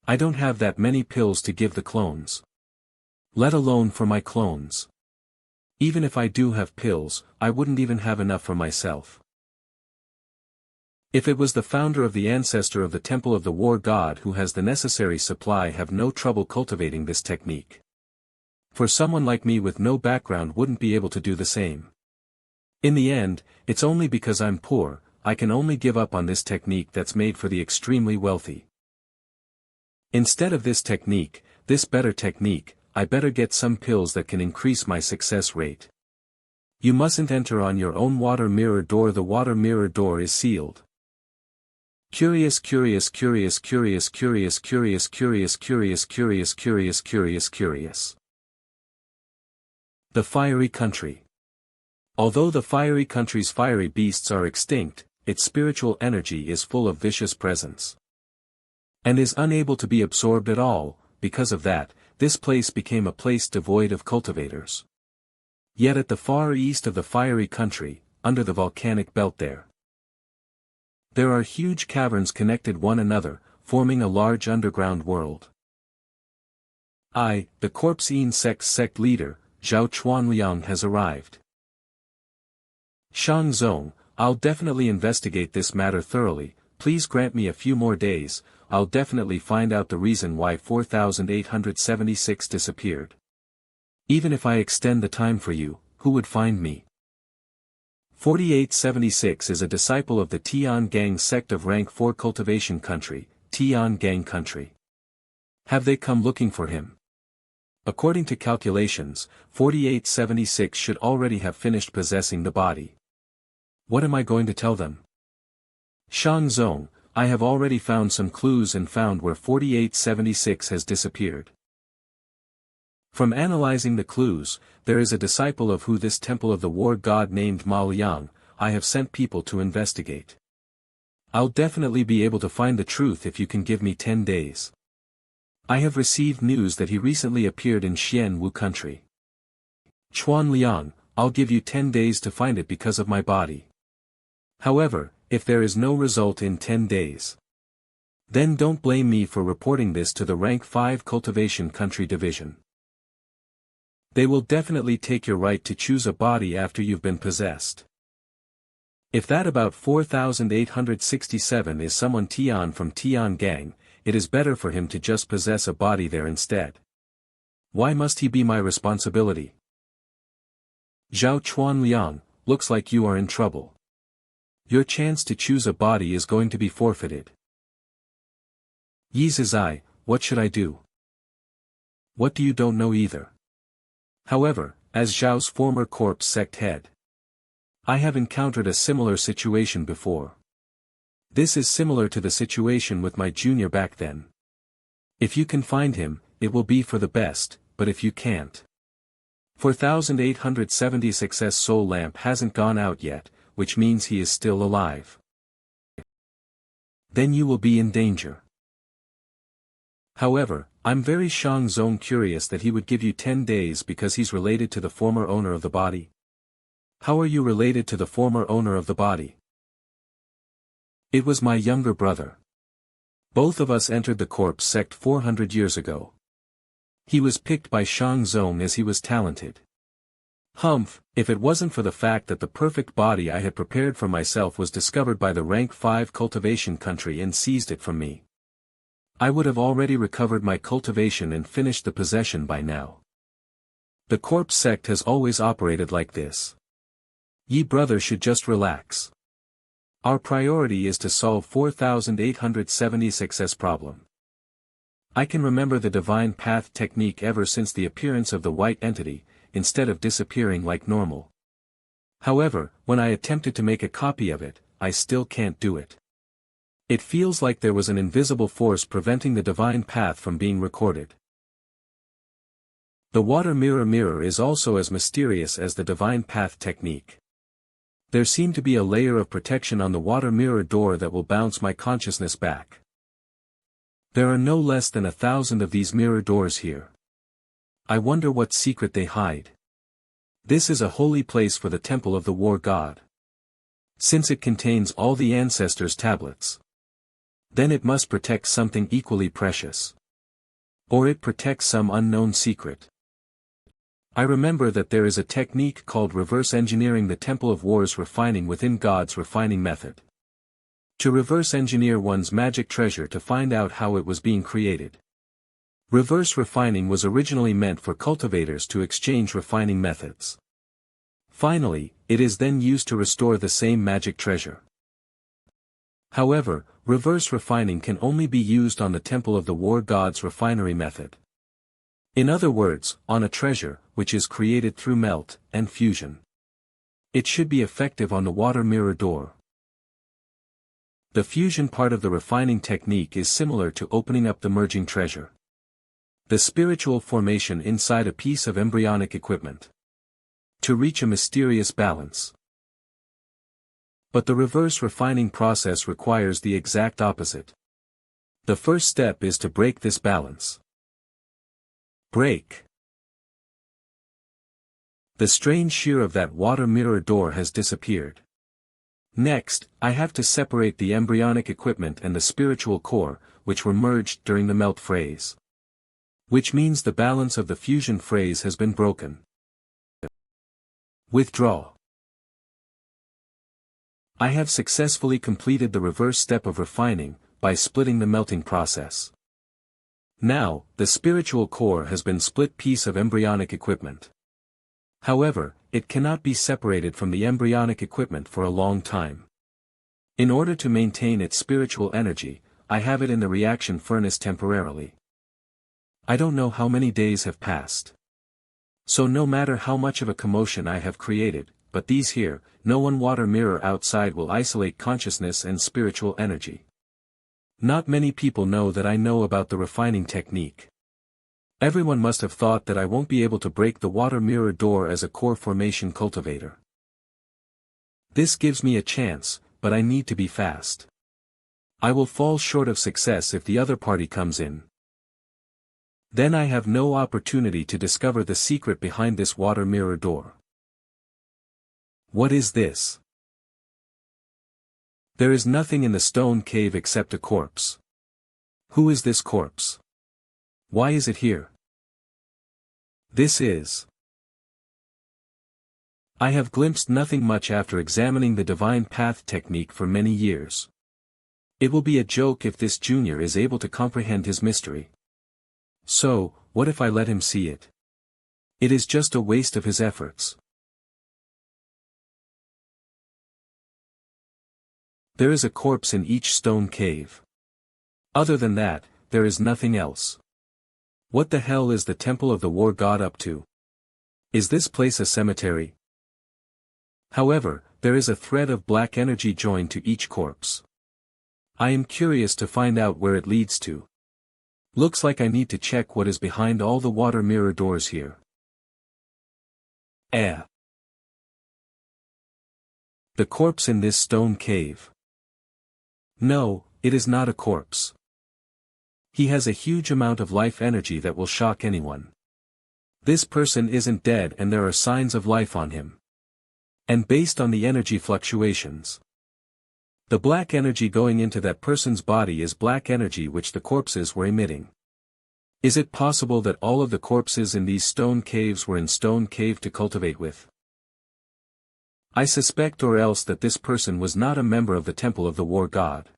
I don't have that many pills to give the clones. Let alone for my clones. Even if I do have pills, I wouldn't even have enough for myself. If it was the founder of the ancestor of the Temple of the War God who has the necessary supply have no trouble cultivating this technique. For someone like me with no background wouldn't be able to do the same. In the end, it's only because I'm poor, I can only give up on this technique that's made for the extremely wealthy. Instead of this technique, this better technique, I better get some pills that can increase my success rate. You mustn't enter on your own water mirror door. The water mirror door is sealed. Curious. The fiery country. Although the fiery country's fiery beasts are extinct, its spiritual energy is full of vicious presence. And is unable to be absorbed at all. Because of that, this place became a place devoid of cultivators. Yet at the far east of the fiery country, under the volcanic belt there are huge caverns connected one another, forming a large underground world. The Confronting sect leader, Zhao Chuanliang has arrived. Shang Zong, I'll definitely investigate this matter thoroughly, please grant me a few more days, I'll definitely find out the reason why 4876 disappeared. Even if I extend the time for you, who would find me? 4876 is a disciple of the Tiangang sect of rank 4 cultivation country, Tiangang country. Have they come looking for him? According to calculations, 4876 should already have finished possessing the body. What am I going to tell them? Shang Zong, I have already found some clues and found where 4876 has disappeared. From analyzing the clues, there is a disciple of who this temple of the war god named Ma Liang. I have sent people to investigate. I'll definitely be able to find the truth if you can give me 10 days. I have received news that he recently appeared in Xian Wu country. Chuan Liang, I'll give you 10 days to find it because of my body. However, if there is no result in 10 days, then don't blame me for reporting this to the rank 5 cultivation country division. They will definitely take your right to choose a body after you've been possessed. If that about 4867 is someone Tian from Tiangang, it is better for him to just possess a body there instead. Why must he be my responsibility? Zhao Chuanliang, looks like you are in trouble. Your chance to choose a body is going to be forfeited. Yi Zizai, what should I do? What do you don't know either? However, as Zhao's former corpse sect head, I have encountered a similar situation before. This is similar to the situation with my junior back then. If you can find him, it will be for the best, but if you can't. 4876's soul lamp hasn't gone out yet, which means he is still alive. Then you will be in danger. However, I'm very Shang Zong curious that he would give you 10 days because he's related to the former owner of the body. How are you related to the former owner of the body? It was my younger brother. Both of us entered the corpse sect 400 years ago. He was picked by Shang Zong as he was talented. If it wasn't for the fact that the perfect body I had prepared for myself was discovered by the rank 5 cultivation country and seized it from me, I would have already recovered my cultivation and finished the possession by now. The corpse sect has always operated like this. Ye brother should just relax. Our priority is to solve 4876's problem. I can remember the divine path technique ever since the appearance of the white entity, instead of disappearing like normal. However, when I attempted to make a copy of it, I still can't do it. It feels like there was an invisible force preventing the divine path from being recorded. The water mirror is also as mysterious as the divine path technique. There seemed to be a layer of protection on the water mirror door that will bounce my consciousness back. There are no less than 1,000 of these mirror doors here. I wonder what secret they hide. This is a holy place for the temple of the war god. Since it contains all the ancestors' tablets, then it must protect something equally precious. Or it protects some unknown secret. I remember that there is a technique called reverse engineering the Temple of War's refining within God's refining method. To reverse engineer one's magic treasure to find out how it was being created. Reverse refining was originally meant for cultivators to exchange refining methods. Finally, it is then used to restore the same magic treasure. However, reverse refining can only be used on the Temple of the War God's refinery method. In other words, on a treasure, which is created through melt and fusion. It should be effective on the water mirror door. The fusion part of the refining technique is similar to opening up the merging treasure. The spiritual formation inside a piece of embryonic equipment. To reach a mysterious balance. But the reverse refining process requires the exact opposite. The first step is to break this balance. Break. The strange shear of that water mirror door has disappeared. Next, I have to separate the embryonic equipment and the spiritual core, which were merged during the melt phase. Which means the balance of the fusion phase has been broken. Withdraw. I have successfully completed the reverse step of refining, by splitting the melting process. Now, the spiritual core has been split piece of embryonic equipment. However, it cannot be separated from the embryonic equipment for a long time. In order to maintain its spiritual energy, I have it in the reaction furnace temporarily. I don't know how many days have passed. So no matter how much of a commotion I have created, but these here, no one water mirror outside will isolate consciousness and spiritual energy. Not many people know that I know about the refining technique. Everyone must have thought that I won't be able to break the water mirror door as a core formation cultivator. This gives me a chance, but I need to be fast. I will fall short of success if the other party comes in. Then I have no opportunity to discover the secret behind this water mirror door. What is this? There is nothing in the stone cave except a corpse. Who is this corpse? Why is it here? This is. I have glimpsed nothing much after examining the divine path technique for many years. It will be a joke if this junior is able to comprehend his mystery. So, what if I let him see it? It is just a waste of his efforts. There is a corpse in each stone cave. Other than that, there is nothing else. What the hell is the Temple of the War God up to? Is this place a cemetery? However, there is a thread of black energy joined to each corpse. I am curious to find out where it leads to. Looks like I need to check what is behind all the water mirror doors here. The corpse in this stone cave. No, it is not a corpse. He has a huge amount of life energy that will shock anyone. This person isn't dead and there are signs of life on him. And based on the energy fluctuations. The black energy going into that person's body is black energy which the corpses were emitting. Is it possible that all of the corpses in these stone caves were in stone cave to cultivate with? I suspect or else that this person was not a member of the Temple of the War God.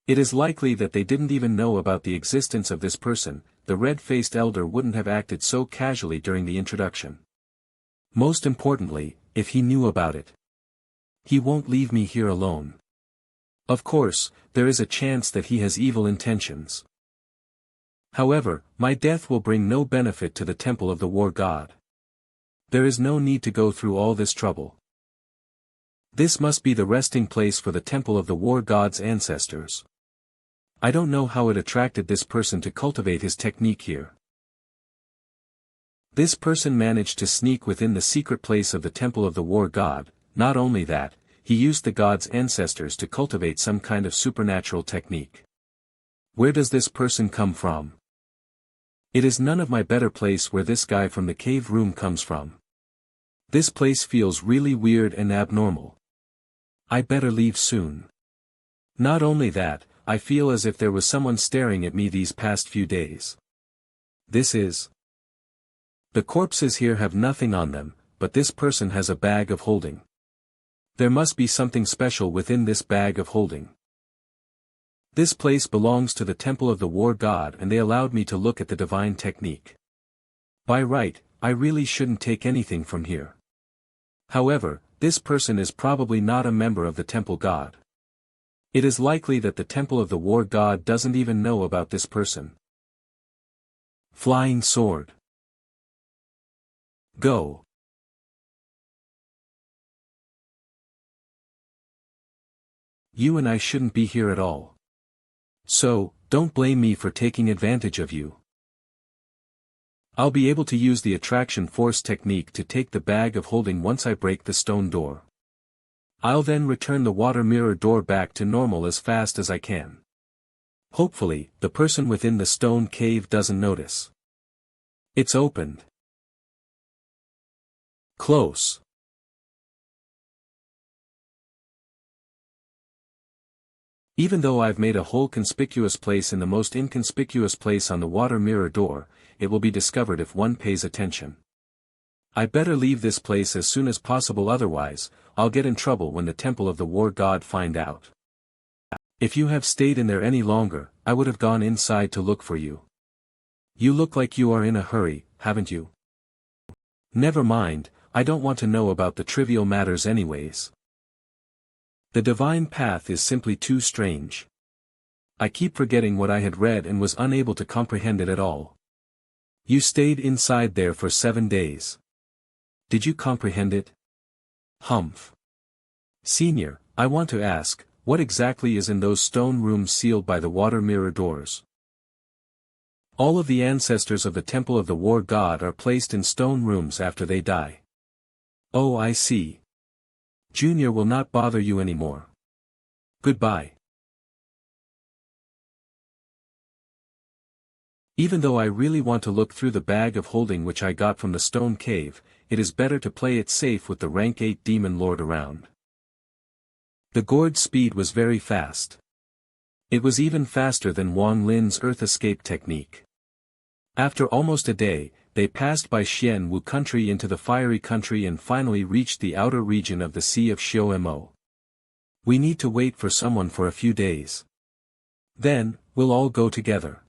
It is likely that they didn't even know about the existence of this person. The red-faced elder wouldn't have acted so casually during the introduction. Most importantly, if he knew about it. He won't leave me here alone. Of course, there is a chance that he has evil intentions. However, my death will bring no benefit to the Temple of the War God. There is no need to go through all this trouble. This must be the resting place for the Temple of the War God's ancestors. I don't know how it attracted this person to cultivate his technique here. This person managed to sneak within the secret place of the Temple of the War God. Not only that, he used the god's ancestors to cultivate some kind of supernatural technique. Where does this person come from? It is none of my better place where this guy from the cave room comes from. This place feels really weird and abnormal. I better leave soon. Not only that, I feel as if there was someone staring at me these past few days. This is. The corpses here have nothing on them, but this person has a bag of holding. There must be something special within this bag of holding. This place belongs to the Temple of the War God and they allowed me to look at the divine technique. By right, I really shouldn't take anything from here. However, this person is probably not a member of the Temple God. It is likely that the temple of the war god doesn't even know about this person. Flying sword. Go. You and I shouldn't be here at all. So, don't blame me for taking advantage of you. I'll be able to use the attraction force technique to take the bag of holding once I break the stone door. I'll then return the water mirror door back to normal as fast as I can. Hopefully, the person within the stone cave doesn't notice. It's opened. Close. Even though I've made a whole conspicuous place in the most inconspicuous place on the water mirror door, it will be discovered if one pays attention. I better leave this place as soon as possible, otherwise, I'll get in trouble when the temple of the war god find out. If you have stayed in there any longer, I would have gone inside to look for you. You look like you are in a hurry, haven't you? Never mind, I don't want to know about the trivial matters anyways. The divine path is simply too strange. I keep forgetting what I had read and was unable to comprehend it at all. You stayed inside there for 7 days. Did you comprehend it? Humph. Senior, I want to ask, what exactly is in those stone rooms sealed by the water mirror doors? All of the ancestors of the temple of the war god are placed in stone rooms after they die. Oh, I see. Junior will not bother you anymore. Goodbye. Even though I really want to look through the bag of holding which I got from the stone cave, it is better to play it safe with the rank 8 demon lord around. The gourd's speed was very fast. It was even faster than Wang Lin's earth escape technique. After almost a day, they passed by Xian Wu country into the fiery country and finally reached the outer region of the Sea of Shounen. We need to wait for someone for a few days. Then, we'll all go together.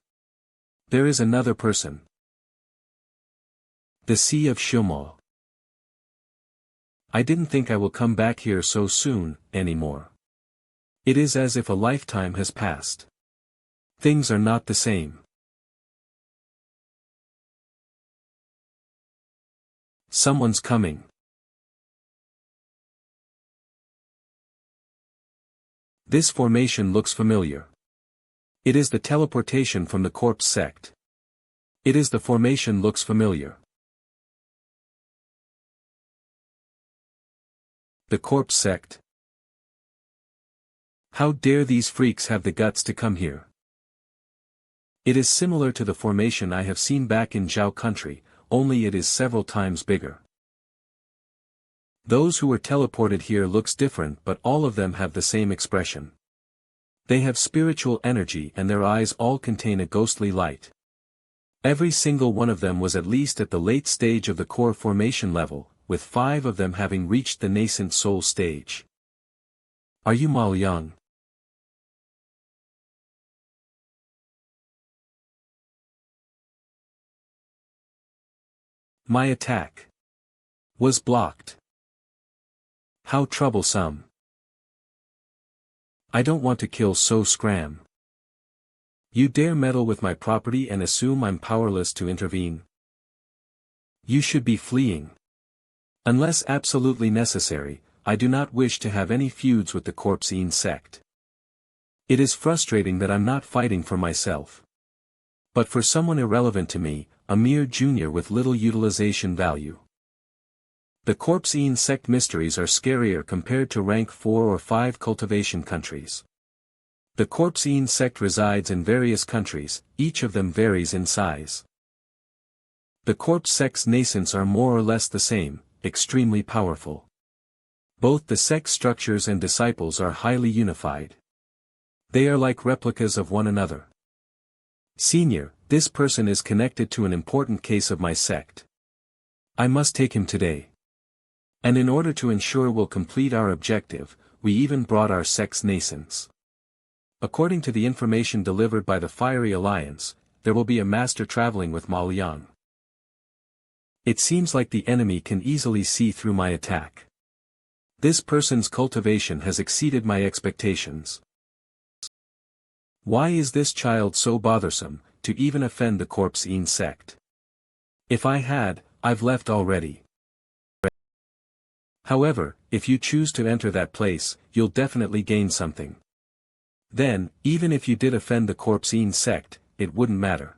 There is another person. The Sea of Shounen. I didn't think I will come back here so soon, anymore. It is as if a lifetime has passed. Things are not the same. Someone's coming. This formation looks familiar. It is the teleportation from the corpse sect. It is the formation looks familiar. The corpse sect. How dare these freaks have the guts to come here? It is similar to the formation I have seen back in Zhao country, only it is several times bigger. Those who were teleported here looks different, but all of them have the same expression. They have spiritual energy and their eyes all contain a ghostly light. Every single one of them was at least at the late stage of the core formation level, with 5 of them having reached the nascent soul stage. Are you Ma Liang? My attack was blocked. How troublesome. I don't want to kill so scram. You dare meddle with my property and assume I'm powerless to intervene? You should be fleeing. Unless absolutely necessary, I do not wish to have any feuds with the Confronting sect. It is frustrating that I'm not fighting for myself. But for someone irrelevant to me, a mere junior with little utilization value. The Confronting sect mysteries are scarier compared to rank 4 or 5 cultivation countries. The Confronting sect resides in various countries, each of them varies in size. The corpse sect's nascents are more or less the same, extremely powerful. Both the sect structures and disciples are highly unified. They are like replicas of one another. Senior, this person is connected to an important case of my sect. I must take him today. And in order to ensure we'll complete our objective, we even brought our sect's nascents. According to the information delivered by the Fiery Alliance, there will be a master traveling with Ma Liang. It seems like the enemy can easily see through my attack. This person's cultivation has exceeded my expectations. Why is this child so bothersome, to even offend the Confrontation sect? If I had, I've left already. However, if you choose to enter that place, you'll definitely gain something. Then, even if you did offend the Confrontation sect, it wouldn't matter.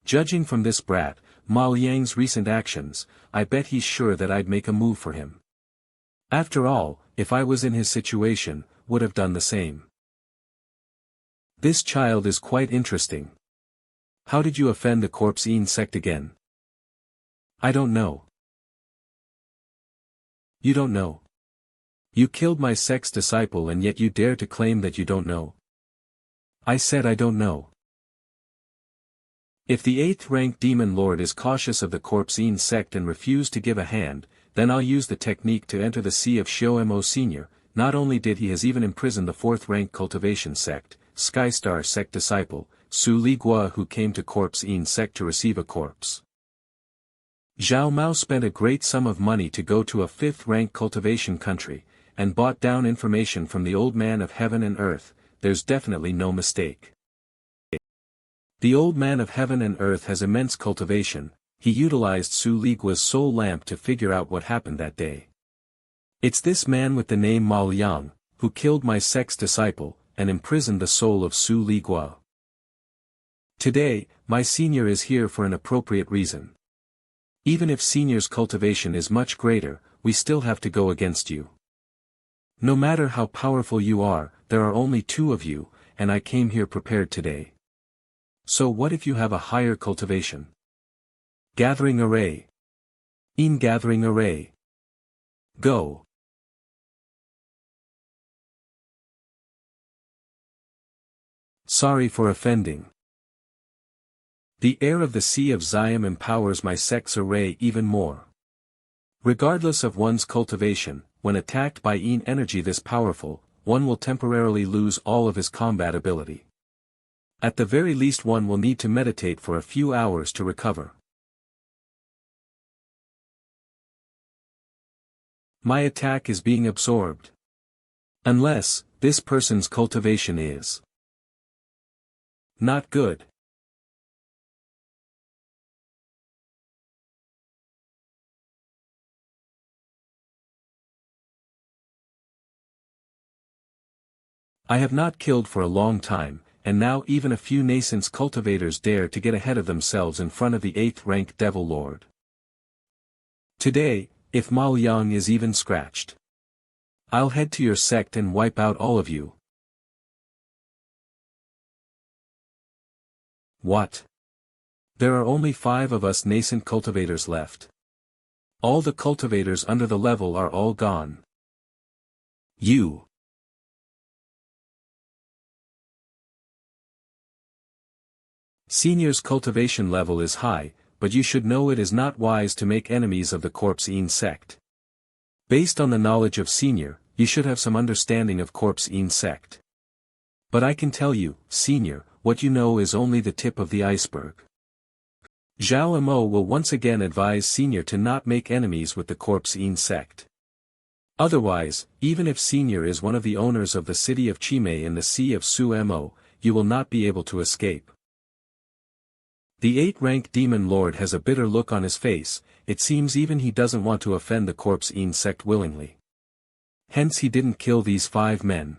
Judging from this brat, Ma Liang's recent actions, I bet he's sure that I'd make a move for him. After all, if I was in his situation, would have done the same. This child is quite interesting. How did you offend the Confrontation sect again? I don't know. You don't know. You killed my sect's disciple and yet you dare to claim that you don't know. I said I don't know. If the 8th rank demon lord is cautious of the Confrontation sect and refuse to give a hand, then I'll use the technique to enter the Sea of Shounen Senior. Not only did he has even imprisoned the 4th rank Cultivation sect, Skystar sect disciple, Su Ligua, who came to Confrontation sect to receive a corpse. Zhao Mao spent a great sum of money to go to a 5th rank cultivation country, and bought down information from the old man of heaven and earth. There's definitely no mistake. The old man of heaven and earth has immense cultivation. He utilized Su Ligua's soul lamp to figure out what happened that day. It's this man with the name Ma Liang, who killed my sect's disciple, and imprisoned the soul of Su Ligua. Today, my senior is here for an appropriate reason. Even if senior's cultivation is much greater, we still have to go against you. No matter how powerful you are, there are only 2 of you, and I came here prepared today. So what if you have a higher cultivation? Gathering array. Gathering array. Go. Sorry for offending. The air of the Sea of Xiam empowers my sect's array even more. Regardless of one's cultivation, when attacked by energy this powerful, one will temporarily lose all of his combat ability. At the very least one will need to meditate for a few hours to recover. My attack is being absorbed. Unless, this person's cultivation is not good. I have not killed for a long time, and now even a few nascent cultivators dare to get ahead of themselves in front of the 8th rank Devil Lord. Today, if Ma Liang is even scratched, I'll head to your sect and wipe out all of you. What? There are only 5 of us nascent cultivators left. All the cultivators under the level are all gone. You. Senior's cultivation level is high, but you should know it is not wise to make enemies of the Confrontation sect. Based on the knowledge of Senior, you should have some understanding of Confrontation sect. But I can tell you, Senior, what you know is only the tip of the iceberg. Zhao Mo will once again advise Senior to not make enemies with the Confrontation sect. Otherwise, even if Senior is one of the owners of the city of Chimay in the Sea of Su-Mo, you will not be able to escape. The 8th-rank demon lord has a bitter look on his face. It seems even he doesn't want to offend the Confrontation sect willingly. Hence he didn't kill these 5 men.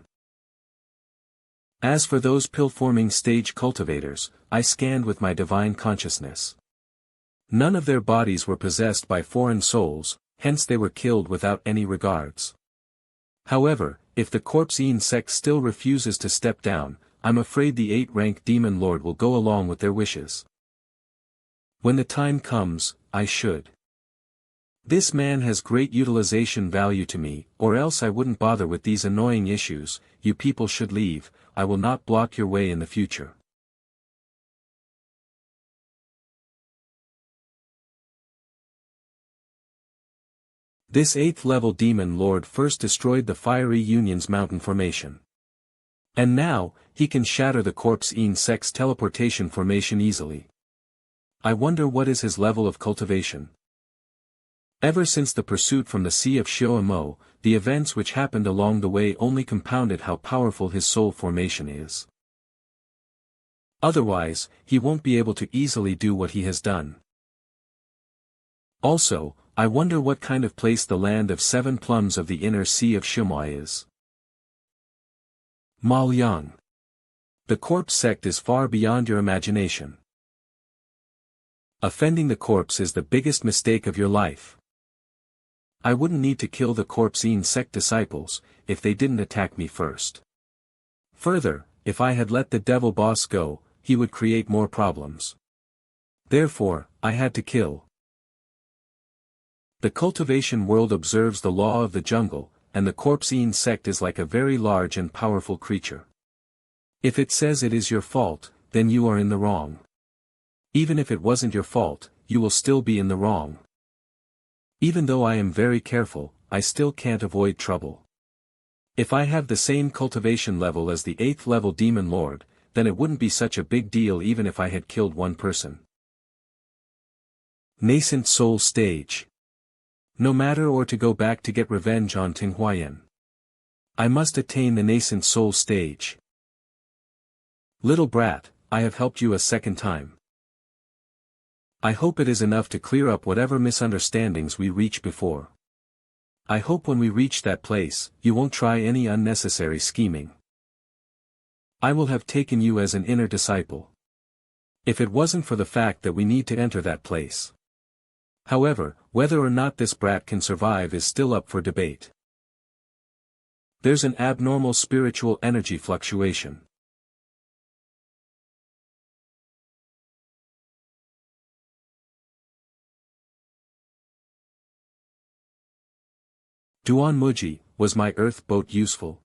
As for those pill-forming stage cultivators, I scanned with my divine consciousness. None of their bodies were possessed by foreign souls, hence they were killed without any regards. However, if the Confrontation sect still refuses to step down, I'm afraid the 8th-rank demon lord will go along with their wishes. When the time comes, I should. This man has great utilization value to me, or else I wouldn't bother with these annoying issues. You people should leave. I will not block your way in the future. This 8th-level demon lord first destroyed the Fiery Union's mountain formation. And now, he can shatter the Confrontation sect's teleportation formation easily. I wonder what is his level of cultivation. Ever since the pursuit from the Sea of Shounen, the events which happened along the way only compounded how powerful his soul formation is. Otherwise, he won't be able to easily do what he has done. Also, I wonder what kind of place the land of 7 plums of the inner sea of Shumai is. Mal Yang. The corpse sect is far beyond your imagination. Offending the corpse is the biggest mistake of your life. I wouldn't need to kill the Xian sect disciples, if they didn't attack me first. Further, if I had let the devil boss go, he would create more problems. Therefore, I had to kill. The cultivation world observes the law of the jungle, and the Xian sect is like a very large and powerful creature. If it says it is your fault, then you are in the wrong. Even if it wasn't your fault, you will still be in the wrong. Even though I am very careful, I still can't avoid trouble. If I have the same cultivation level as the 8th level demon lord, then it wouldn't be such a big deal even if I had killed one person. Nascent soul stage. No matter or to go back to get revenge on Ting Huayan. I must attain the nascent soul stage. Little brat, I have helped you a second time. I hope it is enough to clear up whatever misunderstandings we reached before. I hope when we reach that place, you won't try any unnecessary scheming. I will have taken you as an inner disciple. If it wasn't for the fact that we need to enter that place. However, whether or not this brat can survive is still up for debate. There's an abnormal spiritual energy fluctuation. Duan Muji, was my earth boat useful?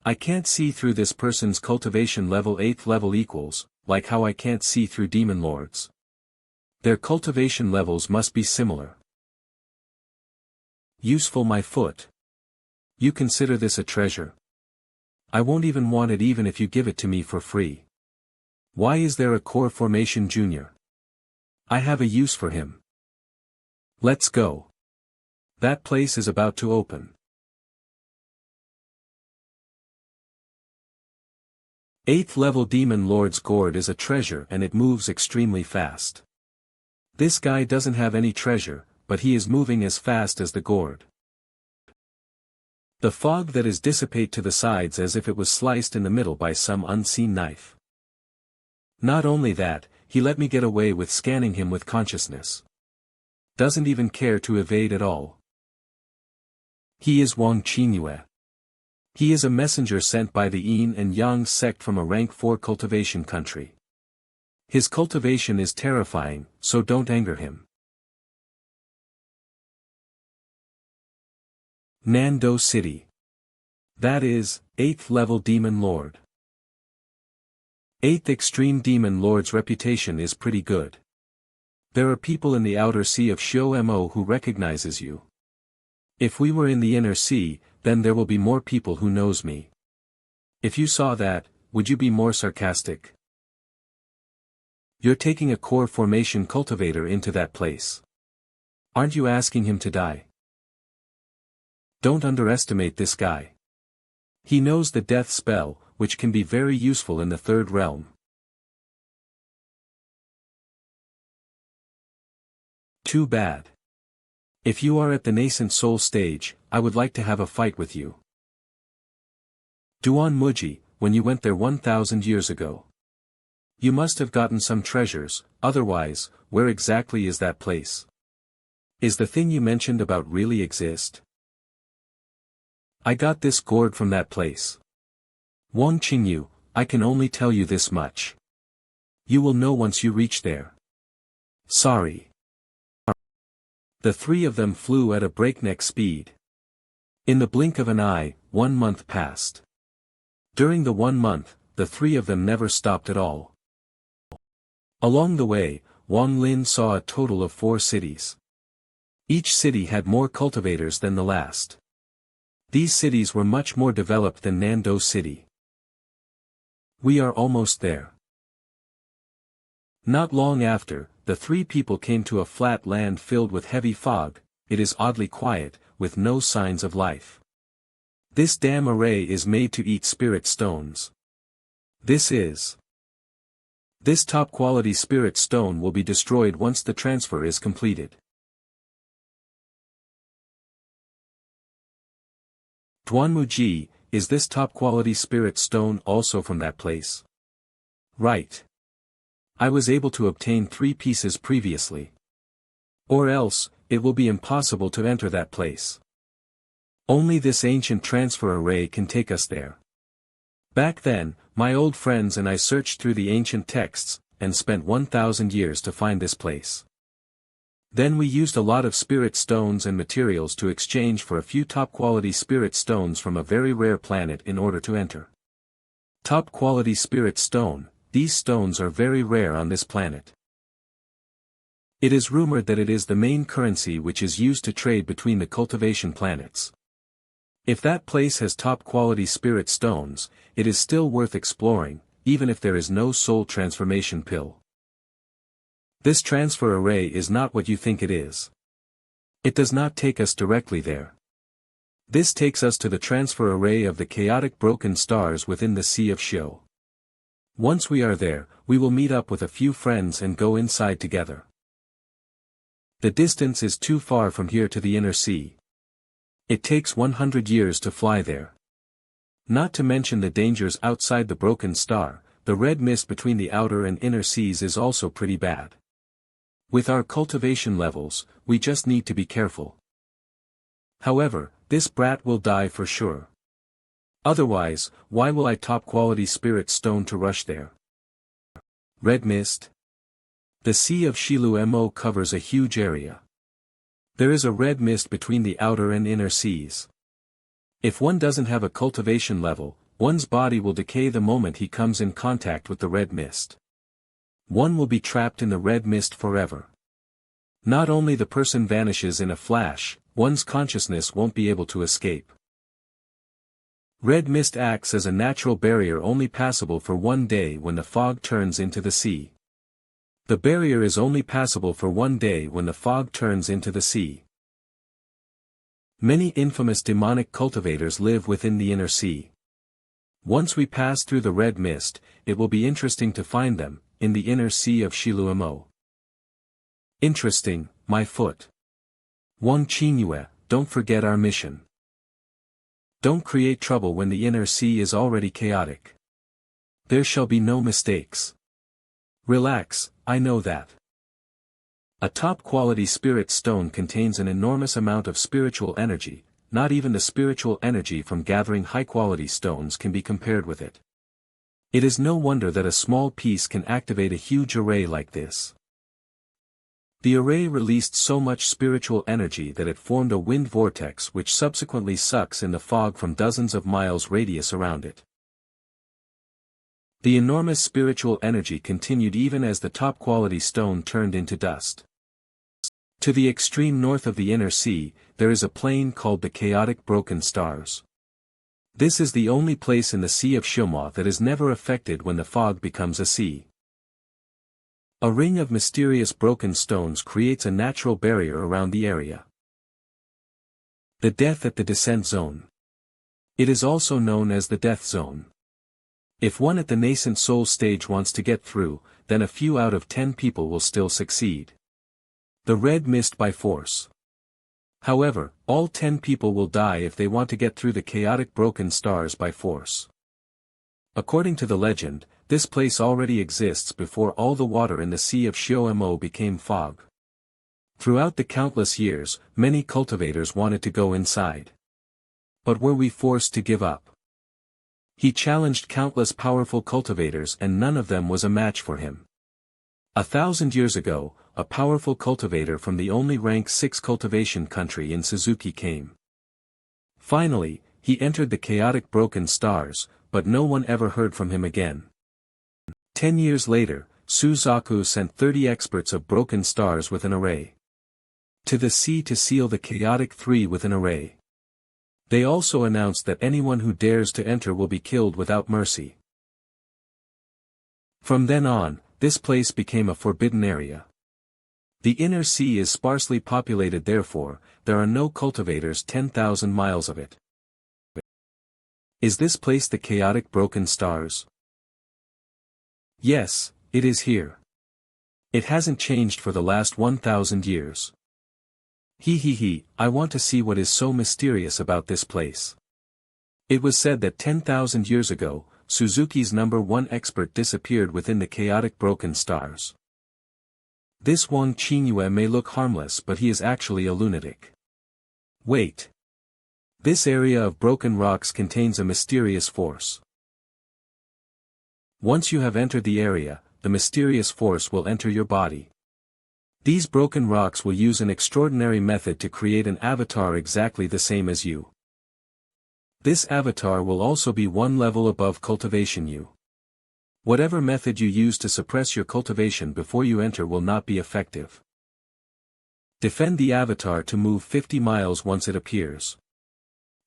I can't see through this person's cultivation level 8th level equals, like how I can't see through demon lords. Their cultivation levels must be similar. Useful my foot. You consider this a treasure? I won't even want it even if you give it to me for free. Why is there a core formation junior? I have a use for him. Let's go. That place is about to open. 8th level demon lord's gourd is a treasure and it moves extremely fast. This guy doesn't have any treasure, but he is moving as fast as the gourd. The fog that is dissipate to the sides as if it was sliced in the middle by some unseen knife. Not only that, he let me get away with scanning him with consciousness. Doesn't even care to evade at all. He is Wang Yue. He is a messenger sent by the Yin and Yang sect from a rank 4 cultivation country. His cultivation is terrifying, so don't anger him. Nando City. That is, 8th level demon lord. 8th extreme demon lord's reputation is pretty good. There are people in the outer sea of Shoumo who recognizes you. If we were in the inner sea, then there will be more people who knows me. If you saw that, would you be more sarcastic? You're taking a core formation cultivator into that place. Aren't you asking him to die? Don't underestimate this guy. He knows the death spell, which can be very useful in the 3rd realm. Too bad. If you are at the nascent soul stage, I would like to have a fight with you. Duan Muji, when you went there 1,000 years ago. You must have gotten some treasures, otherwise, where exactly is that place? Is the thing you mentioned about really exist? I got this gourd from that place. Wang Qingyu, I can only tell you this much. You will know once you reach there. Sorry. The 3 of them flew at a breakneck speed. In the blink of an eye, 1 month passed. During the 1 month, the 3 of them never stopped at all. Along the way, Wang Lin saw a total of 4 cities. Each city had more cultivators than the last. These cities were much more developed than Nando City. We are almost there. Not long after, the 3 people came to a flat land filled with heavy fog. It is oddly quiet, with no signs of life. This damn array is made to eat spirit stones. This is This top-quality spirit stone will be destroyed once the transfer is completed. Duanmuji, is this top-quality spirit stone also from that place? Right. I was able to obtain 3 pieces previously. Or else, it will be impossible to enter that place. Only this ancient transfer array can take us there. Back then, my old friends and I searched through the ancient texts, and spent 1,000 years to find this place. Then we used a lot of spirit stones and materials to exchange for a few top-quality spirit stones from a very rare planet in order to enter. Top-quality spirit stone, these stones are very rare on this planet. It is rumored that it is the main currency which is used to trade between the cultivation planets. If that place has top-quality spirit stones, it is still worth exploring, even if there is no soul transformation pill. This transfer array is not what you think it is. It does not take us directly there. This takes us to the transfer array of the chaotic broken stars within the Sea of Shou. Once we are there, we will meet up with a few friends and go inside together. The distance is too far from here to the inner sea. It takes 100 years to fly there. Not to mention the dangers outside the broken star, the red mist between the outer and inner seas is also pretty bad. With our cultivation levels, we just need to be careful. However, this brat will die for sure. Otherwise, why will I top-quality spirit stone to rush there? Red mist. The Sea of Shilu Mo covers a huge area. There is a red mist between the outer and inner seas. If one doesn't have a cultivation level, one's body will decay the moment he comes in contact with the red mist. One will be trapped in the red mist forever. Not only the person vanishes in a flash, one's consciousness won't be able to escape. Red mist acts as a natural barrier only passable for 1 day when the fog turns into the sea. The barrier is only passable for 1 day when the fog turns into the sea. Many infamous demonic cultivators live within the inner sea. Once we pass through the red mist, it will be interesting to find them, in the inner sea of Shiluamo. Interesting, my foot. Wang Qingyue, don't forget our mission. Don't create trouble when the inner sea is already chaotic. There shall be no mistakes. Relax, I know that. A top-quality spirit stone contains an enormous amount of spiritual energy, not even the spiritual energy from gathering high-quality stones can be compared with it. It is no wonder that a small piece can activate a huge array like this. The array released so much spiritual energy that it formed a wind vortex which subsequently sucks in the fog from dozens of miles radius around it. The enormous spiritual energy continued even as the top-quality stone turned into dust. To the extreme north of the inner sea, there is a plain called the Chaotic Broken Stars. This is the only place in the Sea of Shuma that is never affected when the fog becomes a sea. A ring of mysterious broken stones creates a natural barrier around the area. The death at the descent zone. It is also known as the death zone. If one at the nascent soul stage wants to get through, then a few out of 10 people will still succeed. The red mist by force. However, all 10 people will die if they want to get through the chaotic broken stars by force. According to the legend, this place already exists before all the water in the Sea of Shoumo became fog. Throughout the countless years, many cultivators wanted to go inside. But were we forced to give up? He challenged countless powerful cultivators and none of them was a match for him. 1,000 years ago, a powerful cultivator from the only rank 6 cultivation country in Suzuki came. Finally, he entered the chaotic broken stars, but no one ever heard from him again. 10 years later, Suzaku sent 30 experts of broken stars with an array to the sea to seal the chaotic 3 with an array. They also announced that anyone who dares to enter will be killed without mercy. From then on, this place became a forbidden area. The inner sea is sparsely populated, therefore, there are no cultivators 10,000 miles of it. Is this place the chaotic broken stars? Yes, it is here. It hasn't changed for the last 1,000 years. I want to see what is so mysterious about this place. It was said that 10,000 years ago, Suzuki's #1 expert disappeared within the chaotic broken stars. This Wang Qingyue may look harmless, but he is actually a lunatic. Wait. This area of broken rocks contains a mysterious force. Once you have entered the area, the mysterious force will enter your body. These broken rocks will use an extraordinary method to create an avatar exactly the same as you. This avatar will also be one level above cultivation you. Whatever method you use to suppress your cultivation before you enter will not be effective. Defend the avatar to move 50 miles once it appears.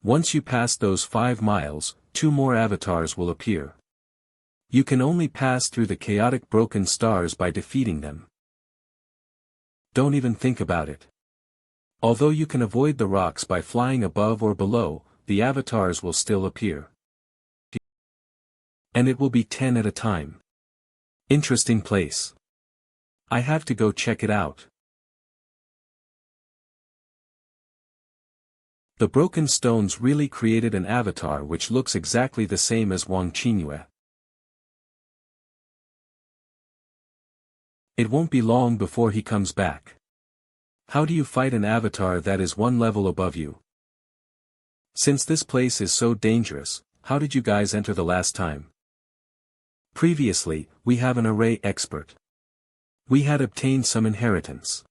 Once you pass those 5 miles, 2 more avatars will appear. You can only pass through the chaotic broken stars by defeating them. Don't even think about it. Although you can avoid the rocks by flying above or below, the avatars will still appear. And it will be 10 at a time. Interesting place. I have to go check it out. The broken stones really created an avatar which looks exactly the same as Wang Qingyue. It won't be long before he comes back. How do you fight an avatar that is one level above you? Since this place is so dangerous, how did you guys enter the last time? Previously, we have an array expert. We had obtained some inheritance.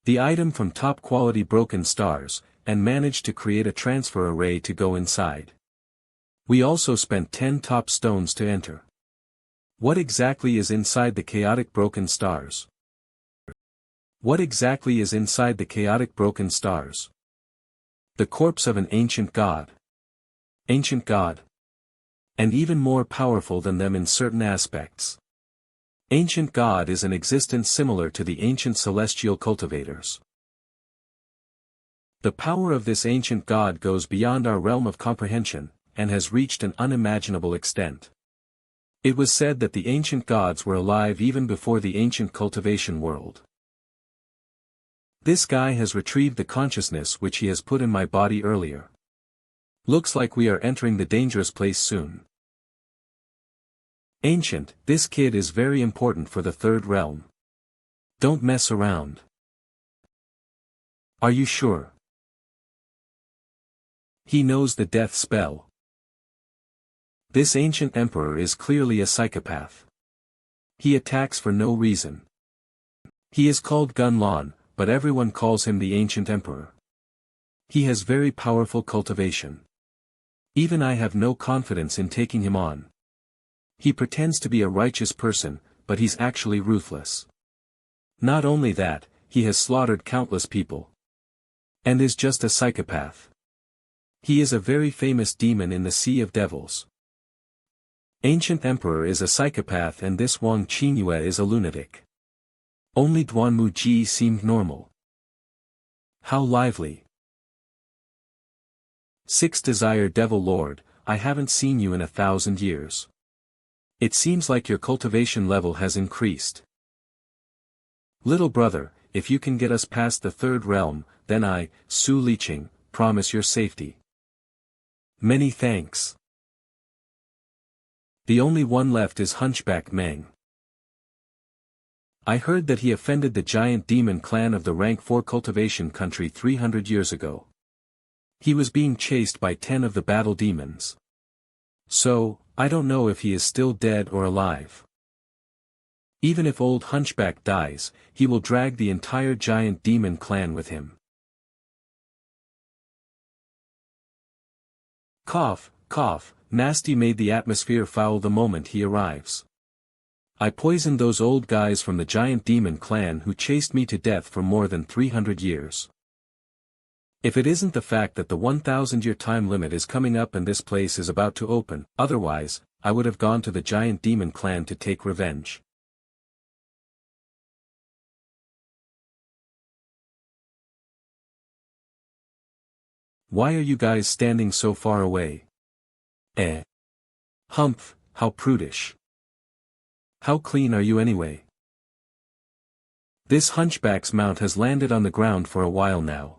The item from top quality broken stars, and managed to create a transfer array to go inside. We also spent 10 top stones to enter. What exactly is inside the chaotic broken stars? What exactly is inside the chaotic broken stars? The corpse of an ancient god. Ancient god. And even more powerful than them in certain aspects. Ancient god is an existence similar to the ancient celestial cultivators. The power of this ancient god goes beyond our realm of comprehension, and has reached an unimaginable extent. It was said that the ancient gods were alive even before the ancient cultivation world. This guy has retrieved the consciousness which he has put in my body earlier. Looks like we are entering the dangerous place soon. Ancient, this kid is very important for the third realm. Don't mess around. Are you sure? He knows the death spell. This ancient emperor is clearly a psychopath. He attacks for no reason. He is called Gun Lan, but everyone calls him the ancient emperor. He has very powerful cultivation. Even I have no confidence in taking him on. He pretends to be a righteous person, but he's actually ruthless. Not only that, he has slaughtered countless people. And is just a psychopath. He is a very famous demon in the Sea of Devils. Ancient Emperor is a psychopath and this Wang Qingyue is a lunatic. Only Duan Muji seemed normal. How lively. 6 Desire Devil Lord, I haven't seen you in 1,000 years. It seems like your cultivation level has increased. Little brother, if you can get us past the third realm, then I, Su Liqing, promise your safety. Many thanks. The only one left is Hunchback Meng. I heard that he offended the giant demon clan of the rank 4 cultivation country 300 years ago. He was being chased by 10 of the battle demons. So, I don't know if he is still dead or alive. Even if old Hunchback dies, he will drag the entire giant demon clan with him. Cough, cough, Nasty made the atmosphere foul the moment he arrives. I poisoned those old guys from the giant demon clan who chased me to death for more than 300 years. If it isn't the fact that the 1,000-year time limit is coming up and this place is about to open, otherwise, I would have gone to the giant demon clan to take revenge. Why are you guys standing so far away? Humph, how prudish. How clean are you anyway? This hunchback's mount has landed on the ground for a while now.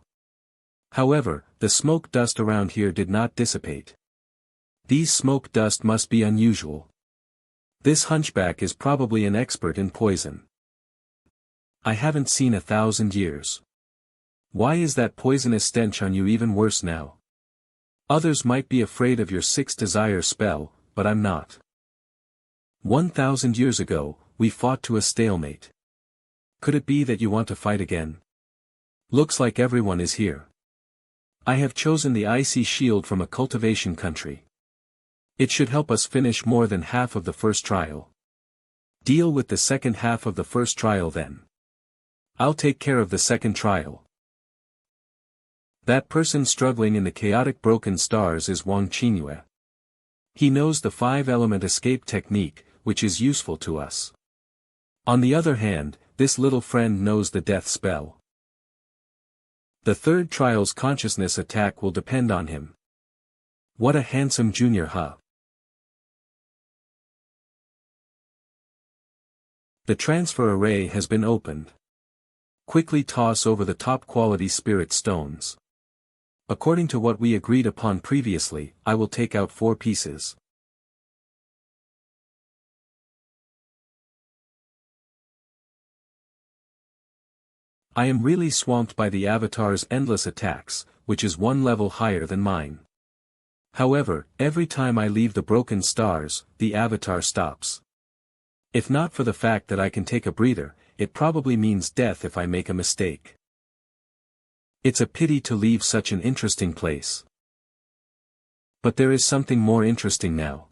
However, the smoke dust around here did not dissipate. These smoke dust must be unusual. This hunchback is probably an expert in poison. I haven't seen 1,000 years. Why is that poisonous stench on you even worse now? Others might be afraid of your sixth desire spell, but I'm not. 1,000 years ago, we fought to a stalemate. Could it be that you want to fight again? Looks like everyone is here. I have chosen the icy shield from a cultivation country. It should help us finish more than half of the first trial. Deal with the second half of the first trial then. I'll take care of the second trial. That person struggling in the chaotic broken stars is Wang Yue. He knows the 5-element escape technique, which is useful to us. On the other hand, this little friend knows the death spell. The third trial's consciousness attack will depend on him. What a handsome junior, huh? The transfer array has been opened. Quickly toss over the top quality spirit stones. According to what we agreed upon previously, I will take out 4 pieces. I am really swamped by the avatar's endless attacks, which is 1 level higher than mine. However, every time I leave the broken stars, the avatar stops. If not for the fact that I can take a breather, it probably means death if I make a mistake. It's a pity to leave such an interesting place. But there is something more interesting now.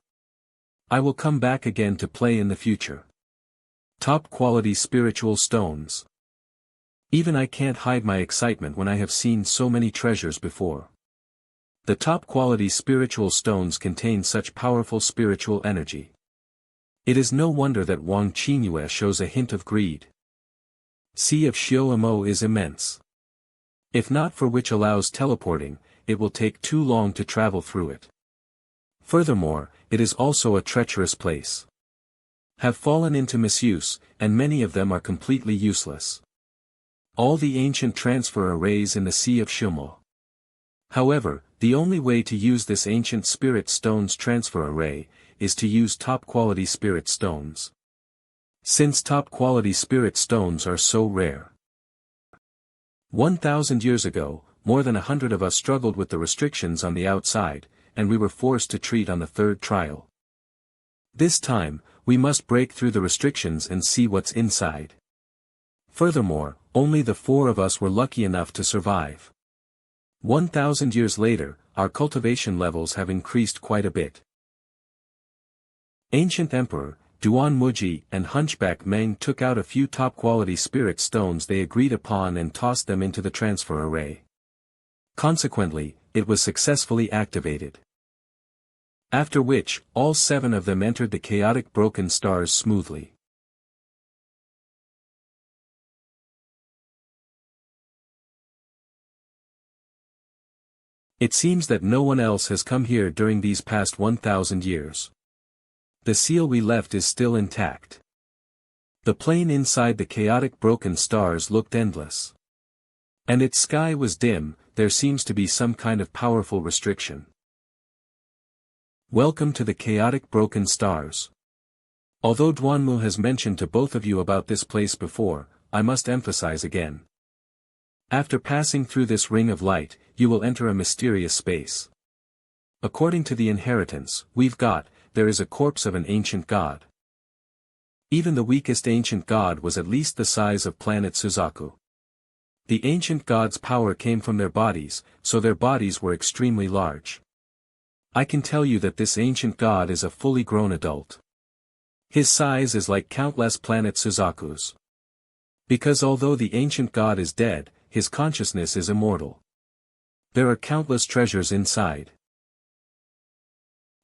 I will come back again to play in the future. Top quality spiritual stones. Even I can't hide my excitement when I have seen so many treasures before. The top quality spiritual stones contain such powerful spiritual energy. It is no wonder that Wang Yue shows a hint of greed. Sea of Xiao is immense. If not for which allows teleporting, it will take too long to travel through it. Furthermore, it is also a treacherous place. Have fallen into misuse, and many of them are completely useless. All the ancient transfer arrays in the Sea of Xiao. However, the only way to use this ancient spirit stones transfer array, is to use top-quality spirit stones. Since top-quality spirit stones are so rare. 1,000 years ago, more than 100 of us struggled with the restrictions on the outside, and we were forced to treat on the third trial. This time, we must break through the restrictions and see what's inside. Furthermore, only the 4 of us were lucky enough to survive. 1,000 years later, our cultivation levels have increased quite a bit. Ancient Emperor, Duan Muji and Hunchback Meng took out a few top-quality spirit stones they agreed upon and tossed them into the transfer array. Consequently, it was successfully activated. After which, all 7 of them entered the chaotic broken stars smoothly. It seems that no one else has come here during these past 1,000 years. The seal we left is still intact. The plain inside the chaotic broken stars looked endless. And its sky was dim, there seems to be some kind of powerful restriction. Welcome to the chaotic broken stars. Although Duanmu has mentioned to both of you about this place before, I must emphasize again. After passing through this ring of light, you will enter a mysterious space. According to the inheritance we've got, there is a corpse of an ancient god. Even the weakest ancient god was at least the size of planet Suzaku. The ancient gods' power came from their bodies, so their bodies were extremely large. I can tell you that this ancient god is a fully grown adult. His size is like countless planet Suzaku's. Because although the ancient god is dead, his consciousness is immortal. There are countless treasures inside.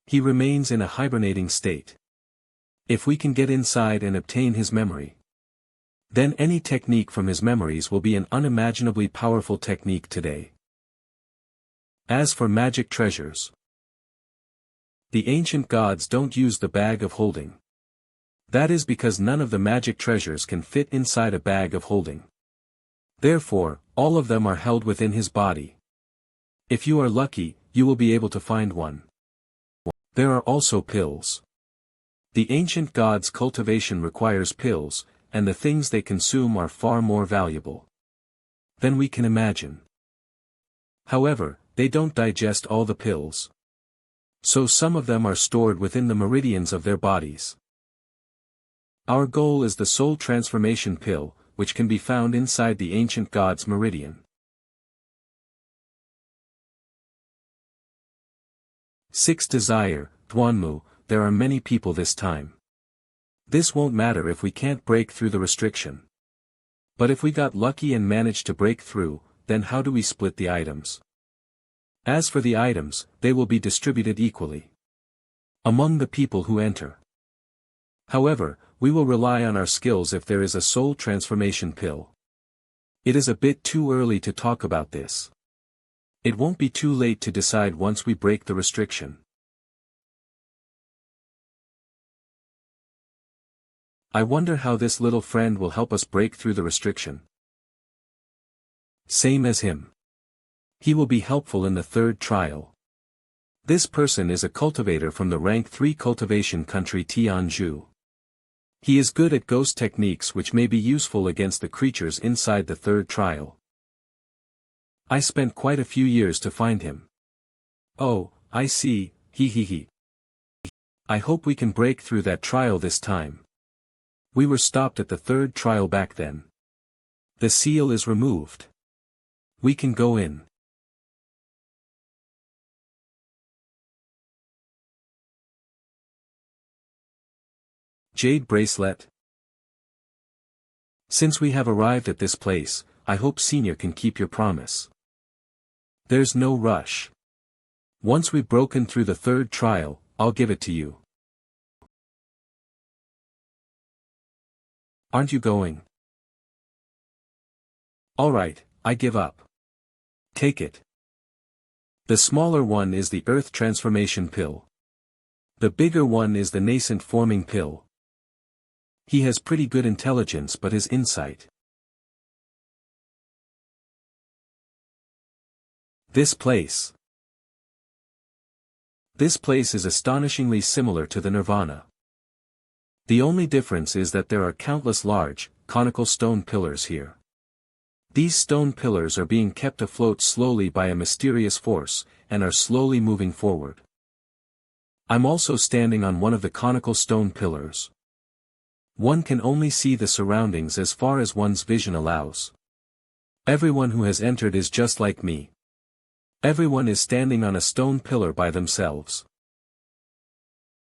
He remains in a hibernating state. If we can get inside and obtain his memory, then any technique from his memories will be an unimaginably powerful technique today. As for magic treasures, the ancient gods don't use the bag of holding. That is because none of the magic treasures can fit inside a bag of holding. Therefore, all of them are held within his body. If you are lucky, you will be able to find one. There are also pills. The ancient gods' cultivation requires pills, and the things they consume are far more valuable than we can imagine. However, they don't digest all the pills. So some of them are stored within the meridians of their bodies. Our goal is the soul transformation pill, which can be found inside the ancient god's meridian. Sixth desire, Duanmu, there are many people this time. This won't matter if we can't break through the restriction. But if we got lucky and managed to break through, then how do we split the items? As for the items, they will be distributed equally among the people who enter. However, we will rely on our skills if there is a soul transformation pill. It is a bit too early to talk about this. It won't be too late to decide once we break the restriction. I wonder how this little friend will help us break through the restriction. Same as him. He will be helpful in the third trial. This person is a cultivator from the rank 3 cultivation country Tianzhu. He is good at ghost techniques which may be useful against the creatures inside the third trial. I spent quite a few years to find him. Oh, I see, he. I hope we can break through that trial this time. We were stopped at the third trial back then. The seal is removed. We can go in. Jade bracelet. Since we have arrived at this place, I hope Senior can keep your promise. There's no rush. Once we've broken through the third trial, I'll give it to you. Aren't you going? Alright, I give up. Take it. The smaller one is the earth transformation pill. The bigger one is the nascent forming pill. He has pretty good intelligence but his insight. This place. This place is astonishingly similar to the Nirvana. The only difference is that there are countless large, conical stone pillars here. These stone pillars are being kept afloat slowly by a mysterious force, and are slowly moving forward. I'm also standing on one of the conical stone pillars. One can only see the surroundings as far as one's vision allows. Everyone who has entered is just like me. Everyone is standing on a stone pillar by themselves.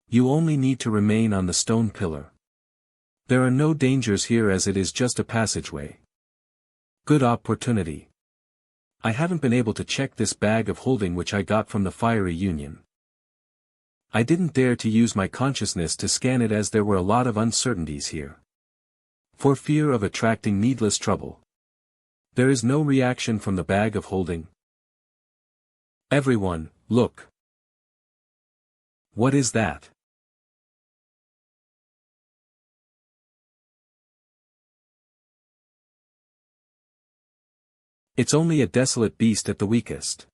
You only need to remain on the stone pillar. There are no dangers here as it is just a passageway. Good opportunity. I haven't been able to check this bag of holding which I got from the Fiery Union. I didn't dare to use my consciousness to scan it as there were a lot of uncertainties here. For fear of attracting needless trouble. There is no reaction from the bag of holding. Everyone, look. What is that? It's only a desolate beast at the weakest.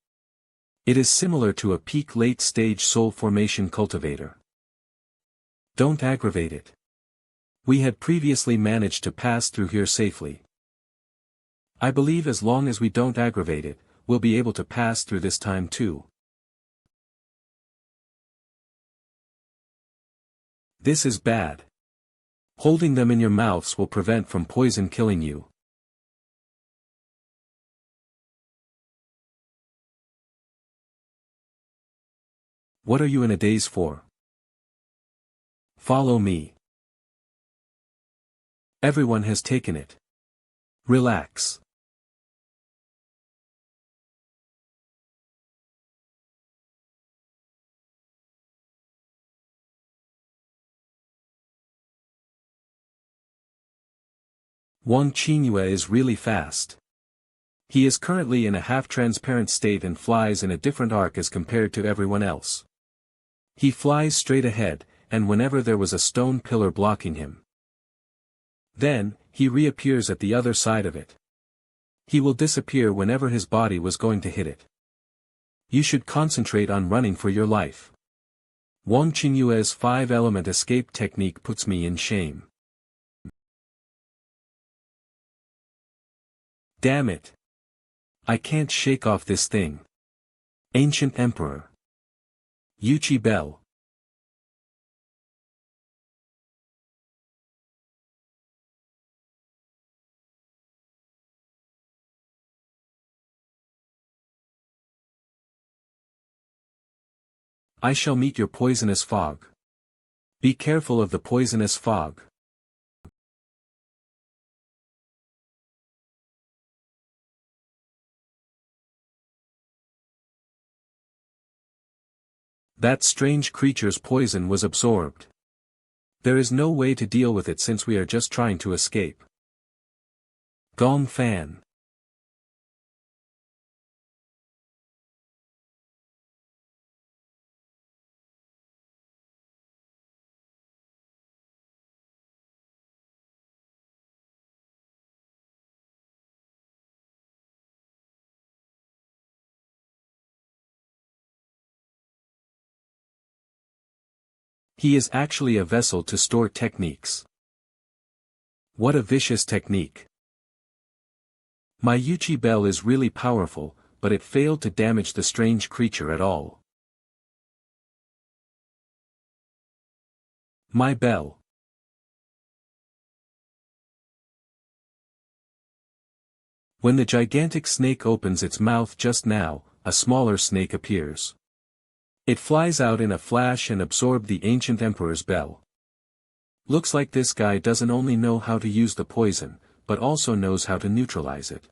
It is similar to a peak late-stage soul formation cultivator. Don't aggravate it. We had previously managed to pass through here safely. I believe as long as we don't aggravate it, we'll be able to pass through this time too. This is bad. Holding them in your mouths will prevent from poison killing you. What are you in a daze for? Follow me. Everyone has taken it. Relax. Wang Yue is really fast. He is currently in a half-transparent state and flies in a different arc as compared to everyone else. He flies straight ahead, and whenever there was a stone pillar blocking him. Then, he reappears at the other side of it. He will disappear whenever his body was going to hit it. You should concentrate on running for your life. Wang Qingyue's 5-element escape technique puts me in shame. Damn it. I can't shake off this thing. Ancient Emperor. Yuchi Bell. I shall meet your poisonous fog. Be careful of the poisonous fog. That strange creature's poison was absorbed. There is no way to deal with it since we are just trying to escape. Gong Fan. He is actually a vessel to store techniques. What a vicious technique. My Yuchi Bell is really powerful, but it failed to damage the strange creature at all. My bell. When the gigantic snake opens its mouth just now, a smaller snake appears. It flies out in a flash and absorbed the ancient emperor's bell. Looks like this guy doesn't only know how to use the poison, but also knows how to neutralize it.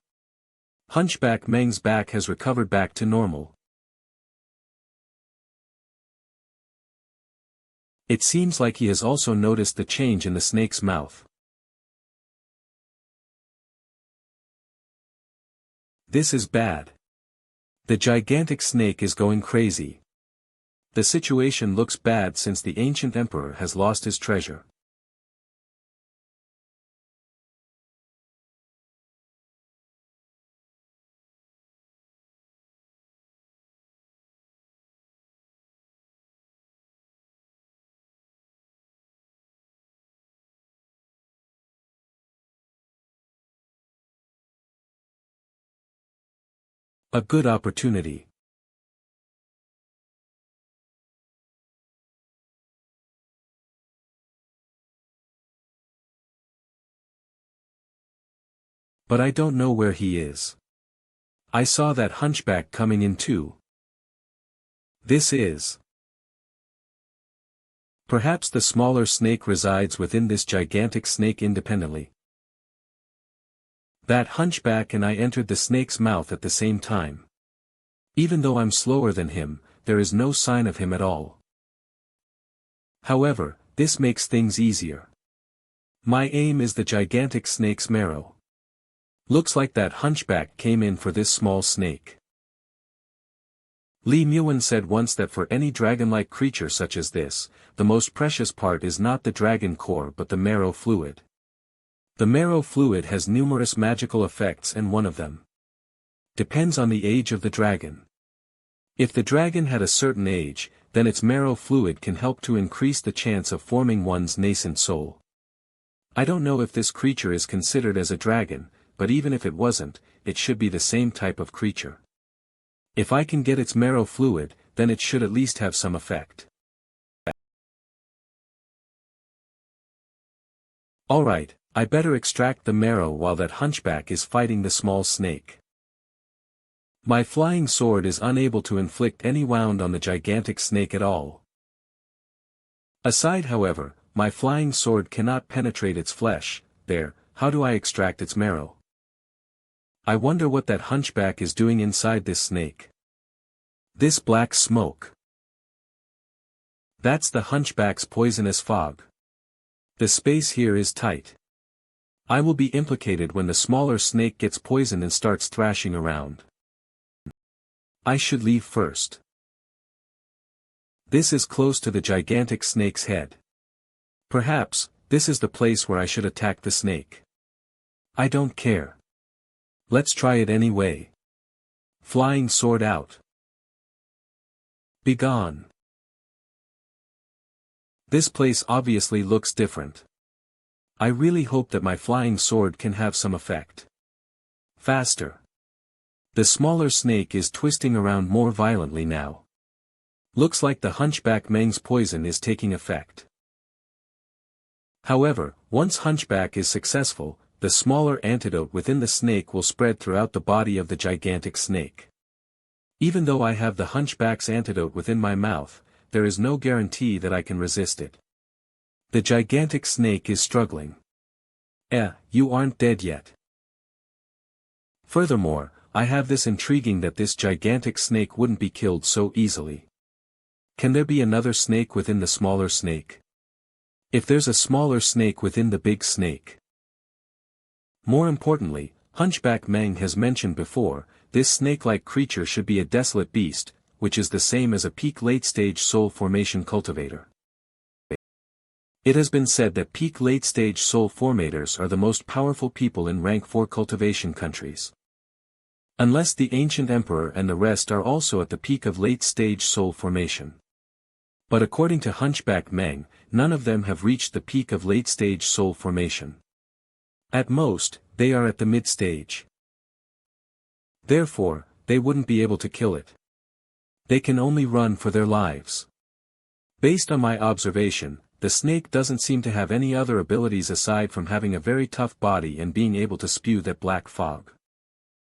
Hunchback Meng's back has recovered back to normal. It seems like he has also noticed the change in the snake's mouth. This is bad. The gigantic snake is going crazy. The situation looks bad since the ancient emperor has lost his treasure. A good opportunity. But I don't know where he is. I saw that hunchback coming in too. This is. Perhaps the smaller snake resides within this gigantic snake independently. That hunchback and I entered the snake's mouth at the same time. Even though I'm slower than him, there is no sign of him at all. However, this makes things easier. My aim is the gigantic snake's marrow. Looks like that hunchback came in for this small snake. Li Muan said once that for any dragon-like creature such as this, the most precious part is not the dragon core but the marrow fluid. The marrow fluid has numerous magical effects and one of them depends on the age of the dragon. If the dragon had a certain age, then its marrow fluid can help to increase the chance of forming one's nascent soul. I don't know if this creature is considered as a dragon, but even if it wasn't, it should be the same type of creature. If I can get its marrow fluid, then it should at least have some effect. Alright, I better extract the marrow while that hunchback is fighting the small snake. My flying sword is unable to inflict any wound on the gigantic snake at all. Aside however, my flying sword cannot penetrate its flesh. There, how do I extract its marrow? I wonder what that hunchback is doing inside this snake. This black smoke. That's the hunchback's poisonous fog. The space here is tight. I will be implicated when the smaller snake gets poisoned and starts thrashing around. I should leave first. This is close to the gigantic snake's head. Perhaps, this is the place where I should attack the snake. I don't care. Let's try it anyway. Flying sword out. Begone. This place obviously looks different. I really hope that my flying sword can have some effect. Faster. The smaller snake is twisting around more violently now. Looks like the Hunchback Meng's poison is taking effect. However, once Hunchback is successful, the smaller antidote within the snake will spread throughout the body of the gigantic snake. Even though I have the Hunchback's antidote within my mouth, there is no guarantee that I can resist it. The gigantic snake is struggling. You aren't dead yet. Furthermore, I have this intriguing that this gigantic snake wouldn't be killed so easily. Can there be another snake within the smaller snake? If there's a smaller snake within the big snake. More importantly, Hunchback Meng has mentioned before, this snake-like creature should be a desolate beast, which is the same as a peak late-stage soul formation cultivator. It has been said that peak late-stage soul formators are the most powerful people in rank 4 cultivation countries. Unless the ancient emperor and the rest are also at the peak of late-stage soul formation. But according to Hunchback Meng, none of them have reached the peak of late-stage soul formation. At most, they are at the mid-stage. Therefore, they wouldn't be able to kill it. They can only run for their lives. Based on my observation, the snake doesn't seem to have any other abilities aside from having a very tough body and being able to spew that black fog.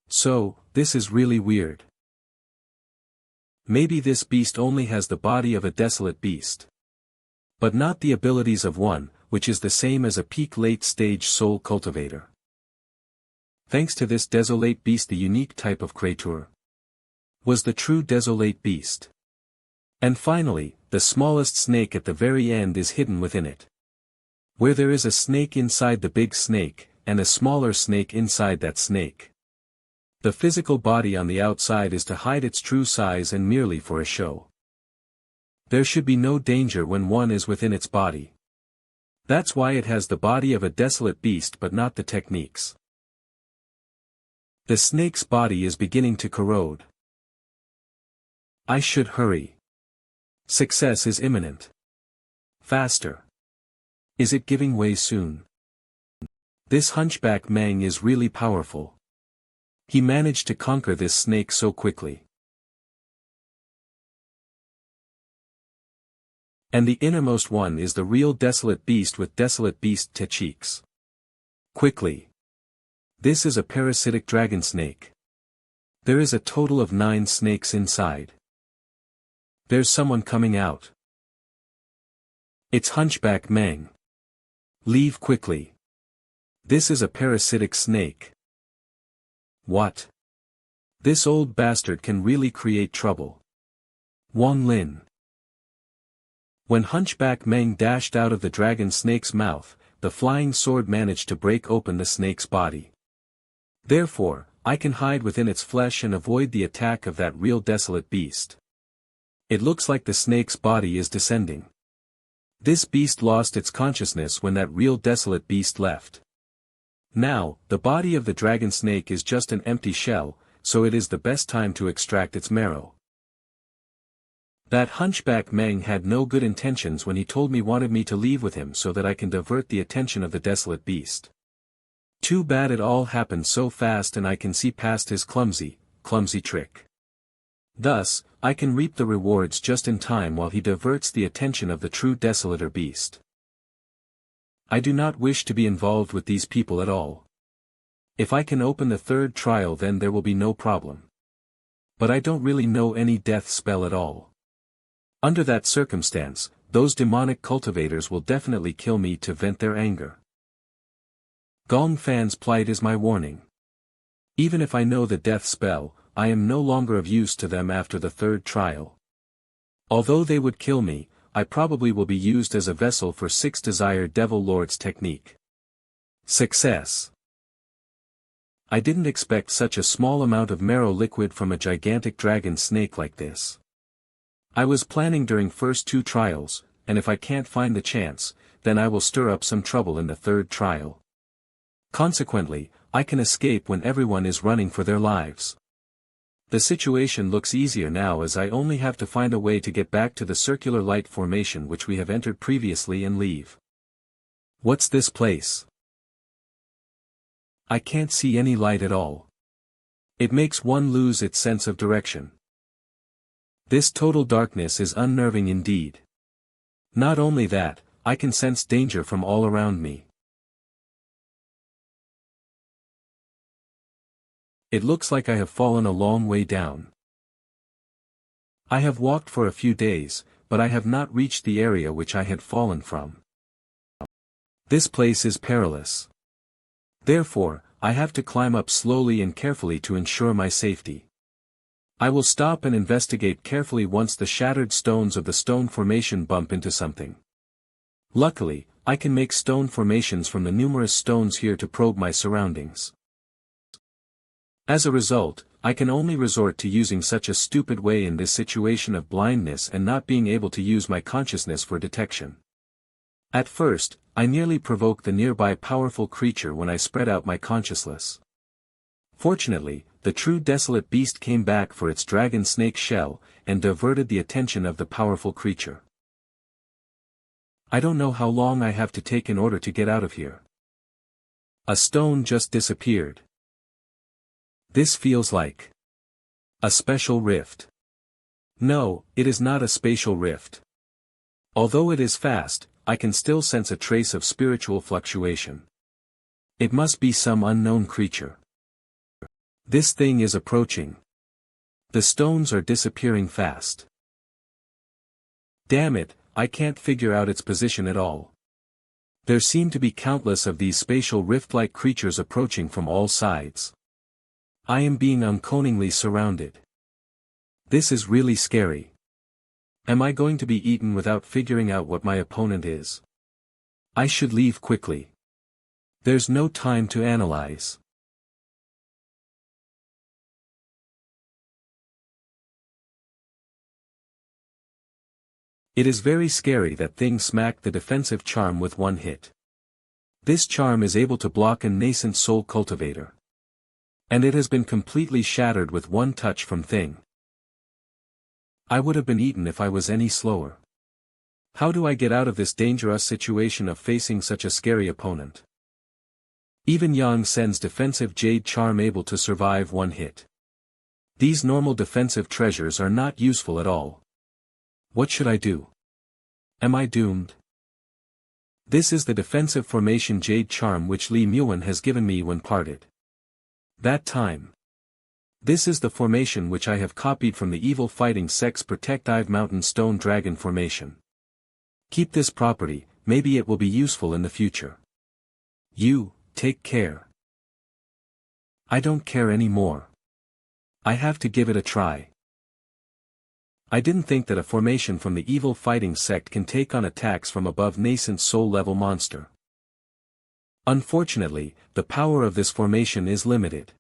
So, this is really weird. Maybe this beast only has the body of a desolate beast. But not the abilities of one, which is the same as a peak late-stage soul cultivator. Thanks to this desolate beast, the unique type of creature was the true desolate beast. And finally, the smallest snake at the very end is hidden within it. Where there is a snake inside the big snake, and a smaller snake inside that snake. The physical body on the outside is to hide its true size and merely for a show. There should be no danger when one is within its body. That's why it has the body of a desolate beast but not the techniques. The snake's body is beginning to corrode. I should hurry. Success is imminent. Faster. Is it giving way soon? This Hunchback Meng is really powerful. He managed to conquer this snake so quickly. And the innermost one is the real desolate beast with desolate beast cheeks. Quickly. This is a parasitic dragon snake. There is a total of 9 snakes inside. There's someone coming out. It's Hunchback Meng. Leave quickly. This is a parasitic snake. What? This old bastard can really create trouble. Wang Lin. When Hunchback Meng dashed out of the dragon snake's mouth, the flying sword managed to break open the snake's body. Therefore, I can hide within its flesh and avoid the attack of that real desolate beast. It looks like the snake's body is descending. This beast lost its consciousness when that real desolate beast left. Now, the body of the dragon snake is just an empty shell, so it is the best time to extract its marrow. That Hunchback Meng had no good intentions when he told me wanted me to leave with him so that I can divert the attention of the desolate beast. Too bad it all happened so fast and I can see past his clumsy trick. Thus, I can reap the rewards just in time while he diverts the attention of the true desolator beast. I do not wish to be involved with these people at all. If I can open the 3rd trial then there will be no problem. But I don't really know any death spell at all. Under that circumstance, those demonic cultivators will definitely kill me to vent their anger. Gong Fan's plight is my warning. Even if I know the death spell, I am no longer of use to them after the 3rd trial. Although they would kill me, I probably will be used as a vessel for 6 Desire Devil Lord's technique. Success. I didn't expect such a small amount of marrow liquid from a gigantic dragon snake like this. I was planning during first 2 trials, and if I can't find the chance, then I will stir up some trouble in the 3rd trial. Consequently, I can escape when everyone is running for their lives. The situation looks easier now as I only have to find a way to get back to the circular light formation which we have entered previously and leave. What's this place? I can't see any light at all. It makes one lose its sense of direction. This total darkness is unnerving indeed. Not only that, I can sense danger from all around me. It looks like I have fallen a long way down. I have walked for a few days, but I have not reached the area which I had fallen from. This place is perilous. Therefore, I have to climb up slowly and carefully to ensure my safety. I will stop and investigate carefully once the shattered stones of the stone formation bump into something. Luckily, I can make stone formations from the numerous stones here to probe my surroundings. As a result, I can only resort to using such a stupid way in this situation of blindness and not being able to use my consciousness for detection. At first, I nearly provoked the nearby powerful creature when I spread out my consciousness. Fortunately, the true desolate beast came back for its dragon snake shell, and diverted the attention of the powerful creature. I don't know how long I have to take in order to get out of here. A stone just disappeared. This feels like a special rift. No, it is not a spatial rift. Although it is fast, I can still sense a trace of spiritual fluctuation. It must be some unknown creature. This thing is approaching. The stones are disappearing fast. Damn it, I can't figure out its position at all. There seem to be countless of these spatial rift-like creatures approaching from all sides. I am being unconningly surrounded. This is really scary. Am I going to be eaten without figuring out what my opponent is? I should leave quickly. There's no time to analyze. It is very scary that thing smacked the defensive charm with one hit. This charm is able to block a nascent soul cultivator. And it has been completely shattered with one touch from Thing. I would have been eaten if I was any slower. How do I get out of this dangerous situation of facing such a scary opponent? Even Yang Sen's defensive jade charm able to survive one hit. These normal defensive treasures are not useful at all. What should I do? Am I doomed? This is the defensive formation jade charm which Li Muan has given me when parted. That time. This is the formation which I have copied from the evil fighting sects Protective Mountain Stone Dragon formation. Keep this property, maybe it will be useful in the future. You, take care. I don't care anymore. I have to give it a try. I didn't think that a formation from the evil fighting sect can take on attacks from above nascent soul level monster. Unfortunately, the power of this formation is limited.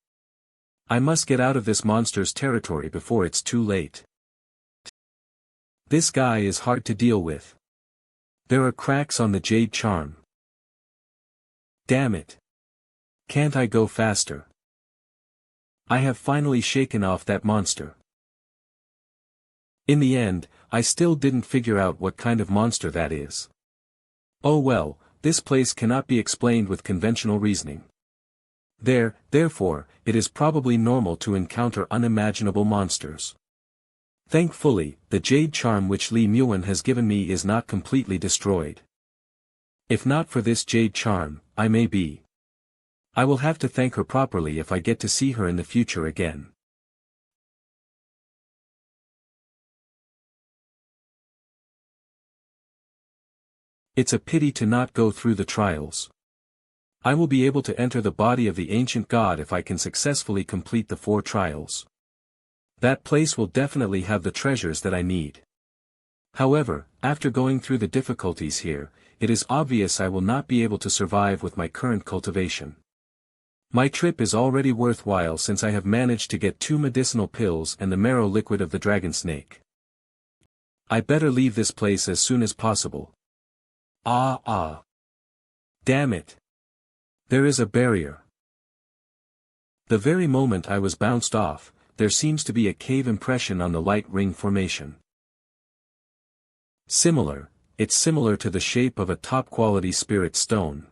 I must get out of this monster's territory before it's too late. This guy is hard to deal with. There are cracks on the jade charm. Damn it. Can't I go faster? I have finally shaken off that monster. In the end, I still didn't figure out what kind of monster that is. Oh well, this place cannot be explained with conventional reasoning. Therefore, it is probably normal to encounter unimaginable monsters. Thankfully, the jade charm which Li Muan has given me is not completely destroyed. If not for this jade charm, I may be. I will have to thank her properly if I get to see her in the future again. It's a pity to not go through the trials. I will be able to enter the body of the ancient god if I can successfully complete the 4 trials. That place will definitely have the treasures that I need. However, after going through the difficulties here, it is obvious I will not be able to survive with my current cultivation. My trip is already worthwhile since I have managed to get 2 medicinal pills and the marrow liquid of the dragon snake. I better leave this place as soon as possible. Ah. Damn it. There is a barrier. The very moment I was bounced off, there seems to be a cave impression on the light ring formation. It's similar to the shape of a top-quality spirit stone.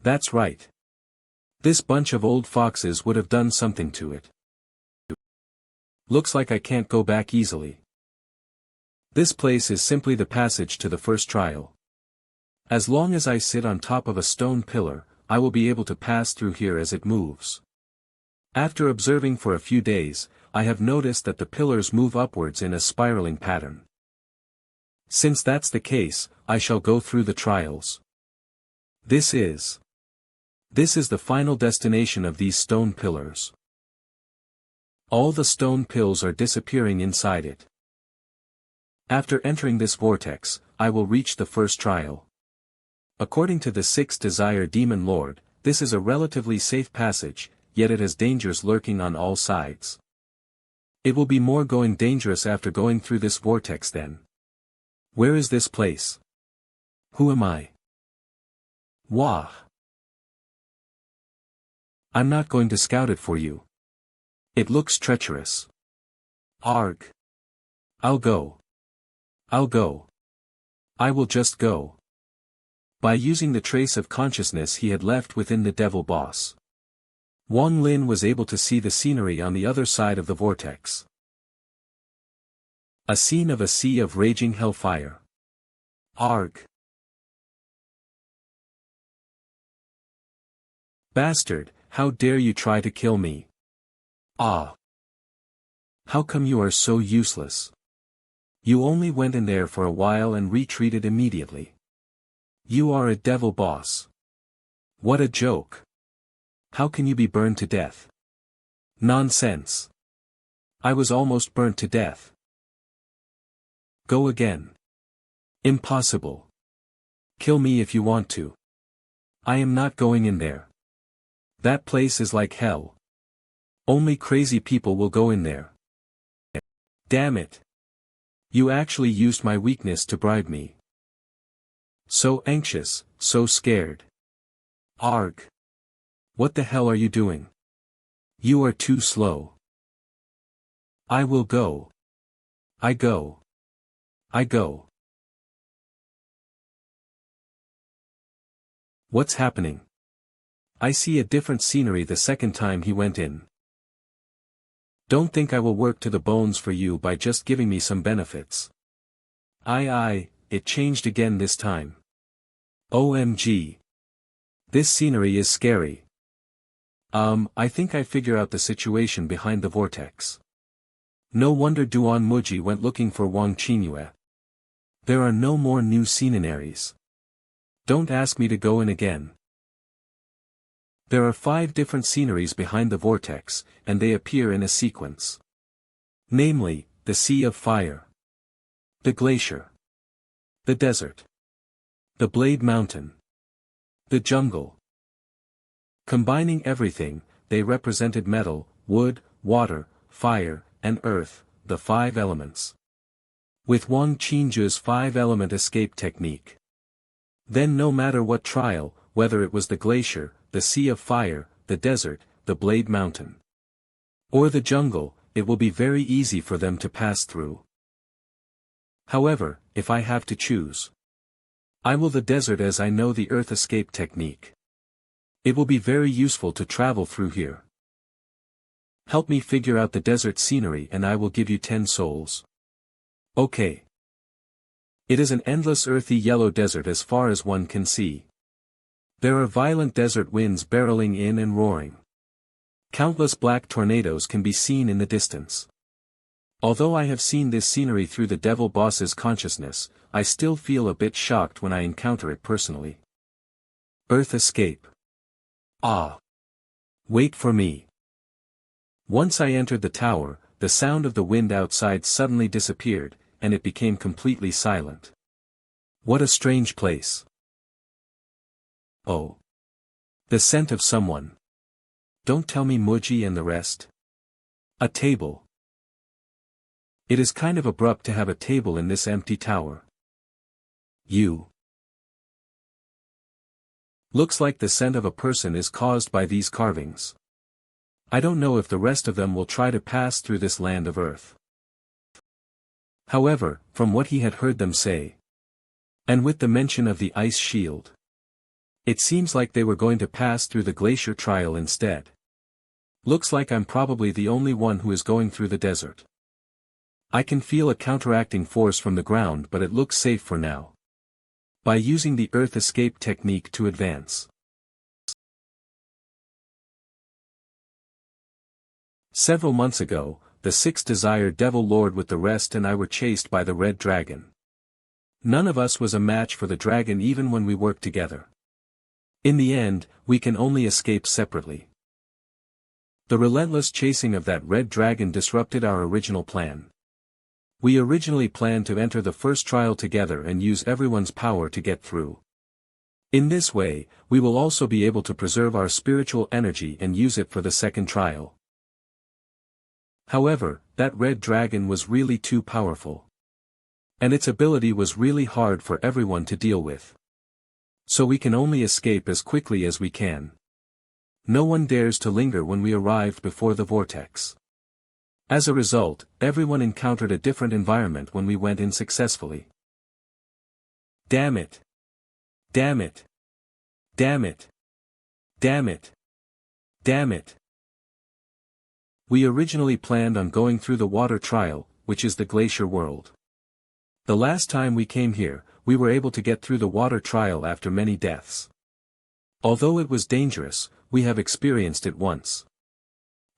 That's right. This bunch of old foxes would have done something to it. Looks like I can't go back easily. This place is simply the passage to the first trial. As long as I sit on top of a stone pillar, I will be able to pass through here as it moves. After observing for a few days, I have noticed that the pillars move upwards in a spiraling pattern. Since that's the case, I shall go through the trials. This is the final destination of these stone pillars. All the stone pills are disappearing inside it. After entering this vortex, I will reach the first trial. According to the Sixth Desire Demon Lord, this is a relatively safe passage, yet it has dangers lurking on all sides. It will be more going dangerous after going through this vortex then. Where is this place? Who am I? Wah! I'm not going to scout it for you. It looks treacherous. Arg. I'll go. I will just go. By using the trace of consciousness he had left within the devil boss, Wang Lin was able to see the scenery on the other side of the vortex. A scene of a sea of raging hellfire. Arg. Bastard, how dare you try to kill me? Ah. How come you are so useless? You only went in there for a while and retreated immediately. You are a devil boss. What a joke. How can you be burned to death? Nonsense. I was almost burnt to death. Go again. Impossible. Kill me if you want to. I am not going in there. That place is like hell. Only crazy people will go in there. Damn it. You actually used my weakness to bribe me. So anxious, so scared. Arg. What the hell are you doing? You are too slow. I will go. I go. What's happening? I see a different scenery the second time he went in. Don't think I will work to the bones for you by just giving me some benefits. It changed again this time. OMG. This scenery is scary. I think I figure out the situation behind the vortex. No wonder Duan Muji went looking for Wang Qinyue. There are no more new scenaries. Don't ask me to go in again. There are 5 different sceneries behind the vortex, and they appear in a sequence. Namely, the Sea of Fire, the Glacier, the Desert, the Blade Mountain, the Jungle. Combining everything, they represented metal, wood, water, fire, and earth, the 5 elements. With Wang Qinyue's 5-element escape technique. Then no matter what trial, whether it was the glacier, the Sea of Fire, the desert, the Blade Mountain, or the jungle, it will be very easy for them to pass through. However, if I have to choose, I will the desert as I know the earth escape technique. It will be very useful to travel through here. Help me figure out the desert scenery and I will give you 10 souls. Okay. It is an endless earthy yellow desert as far as one can see. There are violent desert winds barreling in and roaring. Countless black tornadoes can be seen in the distance. Although I have seen this scenery through the devil boss's consciousness, I still feel a bit shocked when I encounter it personally. Earth escape. Ah. Wait for me. Once I entered the tower, the sound of the wind outside suddenly disappeared, and it became completely silent. What a strange place. Oh. The scent of someone. Don't tell me Muji and the rest. A table. It is kind of abrupt to have a table in this empty tower. Looks like the scent of a person is caused by these carvings. I don't know if the rest of them will try to pass through this land of earth. However, from what he had heard them say, and with the mention of the ice shield, it seems like they were going to pass through the glacier trial instead. Looks like I'm probably the only one who is going through the desert. I can feel a counteracting force from the ground, but it looks safe for now. By using the earth escape technique to advance. Several months ago, the six-desired devil lord with the rest and I were chased by the red dragon. None of us was a match for the dragon even when we worked together. In the end, we can only escape separately. The relentless chasing of that red dragon disrupted our original plan. We originally planned to enter the first trial together and use everyone's power to get through. In this way, we will also be able to preserve our spiritual energy and use it for the second trial. However, that red dragon was really too powerful. And its ability was really hard for everyone to deal with. So we can only escape as quickly as we can. No one dares to linger when we arrived before the vortex. As a result, everyone encountered a different environment when we went in successfully. Damn it! Damn it! Damn it! Damn it! Damn it! We originally planned on going through the water trial, which is the glacier world. The last time we came here, we were able to get through the water trial after many deaths. Although it was dangerous, we have experienced it once.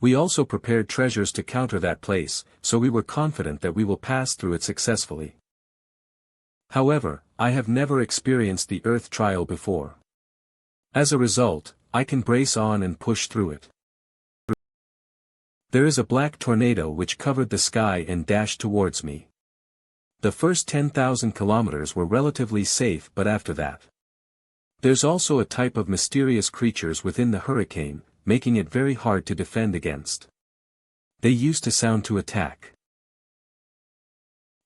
We also prepared treasures to counter that place, so we were confident that we will pass through it successfully. However, I have never experienced the Earth trial before. As a result, I can brace on and push through it. There is a black tornado which covered the sky and dashed towards me. The first 10,000 kilometers were relatively safe, but after that, there's also a type of mysterious creatures within the hurricane, making it very hard to defend against. They used to sound to attack.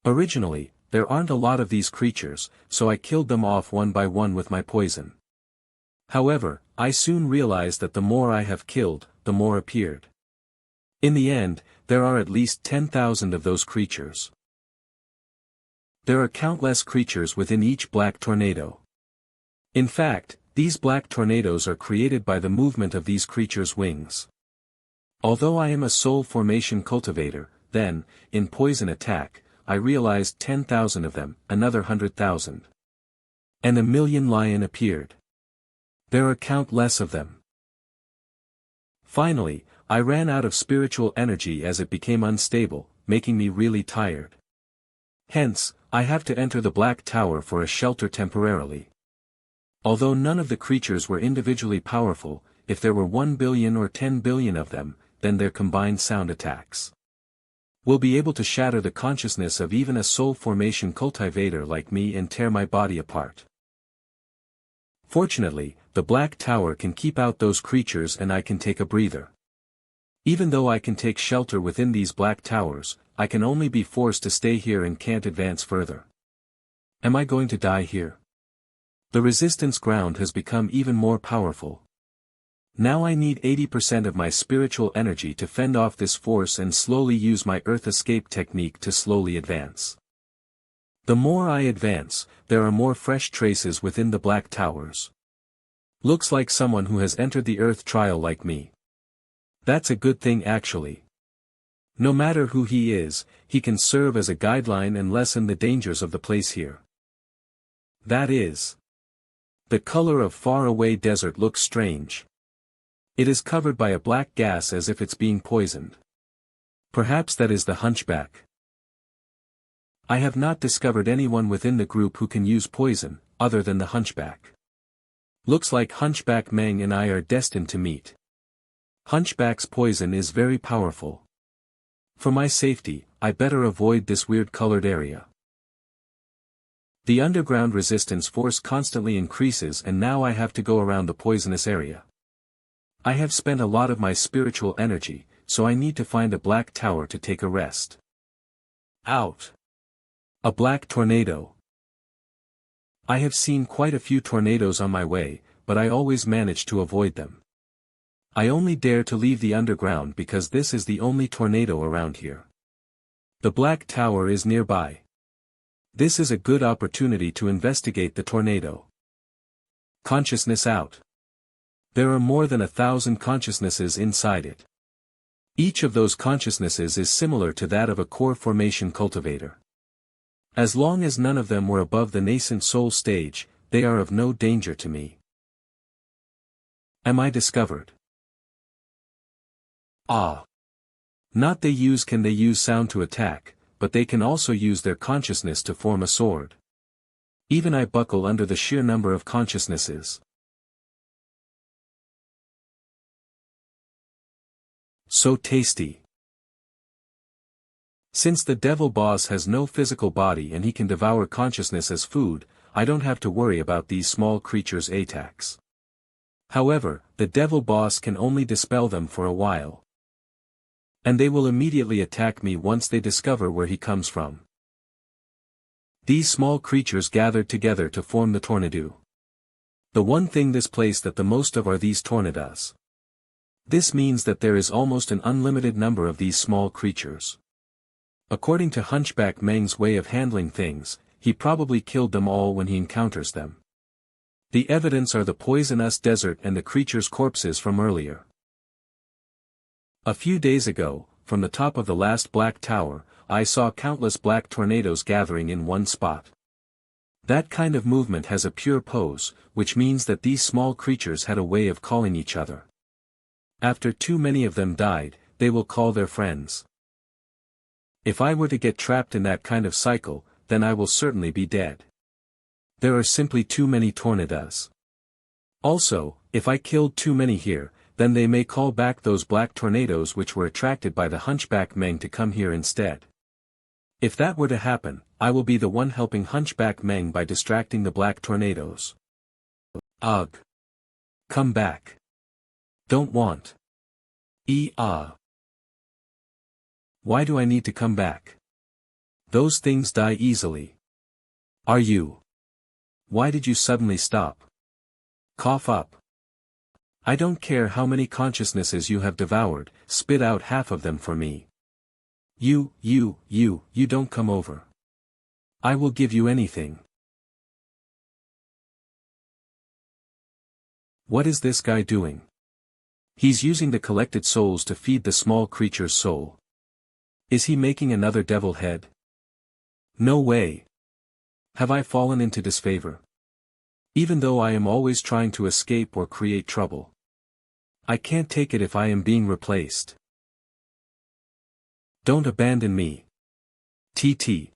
Originally, there aren't a lot of these creatures, so I killed them off one by one with my poison. However, I soon realized that the more I have killed, the more appeared. In the end, there are at least 10,000 of those creatures. There are countless creatures within each black tornado. In fact, these black tornadoes are created by the movement of these creatures' wings. Although I am a soul formation cultivator, then, in poison attack, I realized 10,000 of them, another 100,000. And 1,000,000 lion appeared. There are countless of them. Finally, I ran out of spiritual energy as it became unstable, making me really tired. Hence, I have to enter the Black Tower for a shelter temporarily. Although none of the creatures were individually powerful, if there were 1 billion or 10 billion of them, then their combined sound attacks will be able to shatter the consciousness of even a soul formation cultivator like me and tear my body apart. Fortunately, the Black Tower can keep out those creatures and I can take a breather. Even though I can take shelter within these Black Towers, I can only be forced to stay here and can't advance further. Am I going to die here? The resistance ground has become even more powerful. Now I need 80% of my spiritual energy to fend off this force and slowly use my earth escape technique to slowly advance. The more I advance, there are more fresh traces within the Black Towers. Looks like someone who has entered the earth trial like me. That's a good thing actually. No matter who he is, he can serve as a guideline and lessen the dangers of the place here. That is. The color of far-away desert looks strange. It is covered by a black gas as if it's being poisoned. Perhaps that is the hunchback. I have not discovered anyone within the group who can use poison, other than the hunchback. Looks like Hunchback Meng and I are destined to meet. Hunchback's poison is very powerful. For my safety, I better avoid this weird-colored area. The underground resistance force constantly increases and now I have to go around the poisonous area. I have spent a lot of my spiritual energy, so I need to find a black tower to take a rest. Out. A black tornado. I have seen quite a few tornadoes on my way, but I always manage to avoid them. I only dare to leave the underground because this is the only tornado around here. The Black Tower is nearby. This is a good opportunity to investigate the tornado. Consciousness out. There are more than 1,000 consciousnesses inside it. Each of those consciousnesses is similar to that of a core formation cultivator. As long as none of them were above the nascent soul stage, they are of no danger to me. Am I discovered? Ah. Not can they use sound to attack, but they can also use their consciousness to form a sword. Even I buckle under the sheer number of consciousnesses. So tasty. Since the devil boss has no physical body and he can devour consciousness as food, I don't have to worry about these small creatures' attacks. However, the devil boss can only dispel them for a while. And they will immediately attack me once they discover where he comes from. These small creatures gathered together to form the tornado. The one thing this place that the most of are these tornadoes. This means that there is almost an unlimited number of these small creatures. According to Hunchback Meng's way of handling things, he probably killed them all when he encounters them. The evidence are the poisonous desert and the creatures' corpses from earlier. A few days ago, from the top of the last Black Tower, I saw countless black tornadoes gathering in one spot. That kind of movement has a pure pose, which means that these small creatures had a way of calling each other. After too many of them died, they will call their friends. If I were to get trapped in that kind of cycle, then I will certainly be dead. There are simply too many tornadoes. Also, if I killed too many here, then they may call back those black tornadoes which were attracted by the Hunchback Meng to come here instead. If that were to happen, I will be the one helping Hunchback Meng by distracting the black tornadoes. Ugh. Come back. Don't want. Why do I need to come back? Those things die easily. Are you? Why did you suddenly stop? Cough up. I don't care how many consciousnesses you have devoured, spit out half of them for me. You don't come over. I will give you anything. What is this guy doing? He's using the collected souls to feed the small creature's soul. Is he making another devil head? No way. Have I fallen into disfavor? Even though I am always trying to escape or create trouble. I can't take it if I am being replaced. Don't abandon me. TT.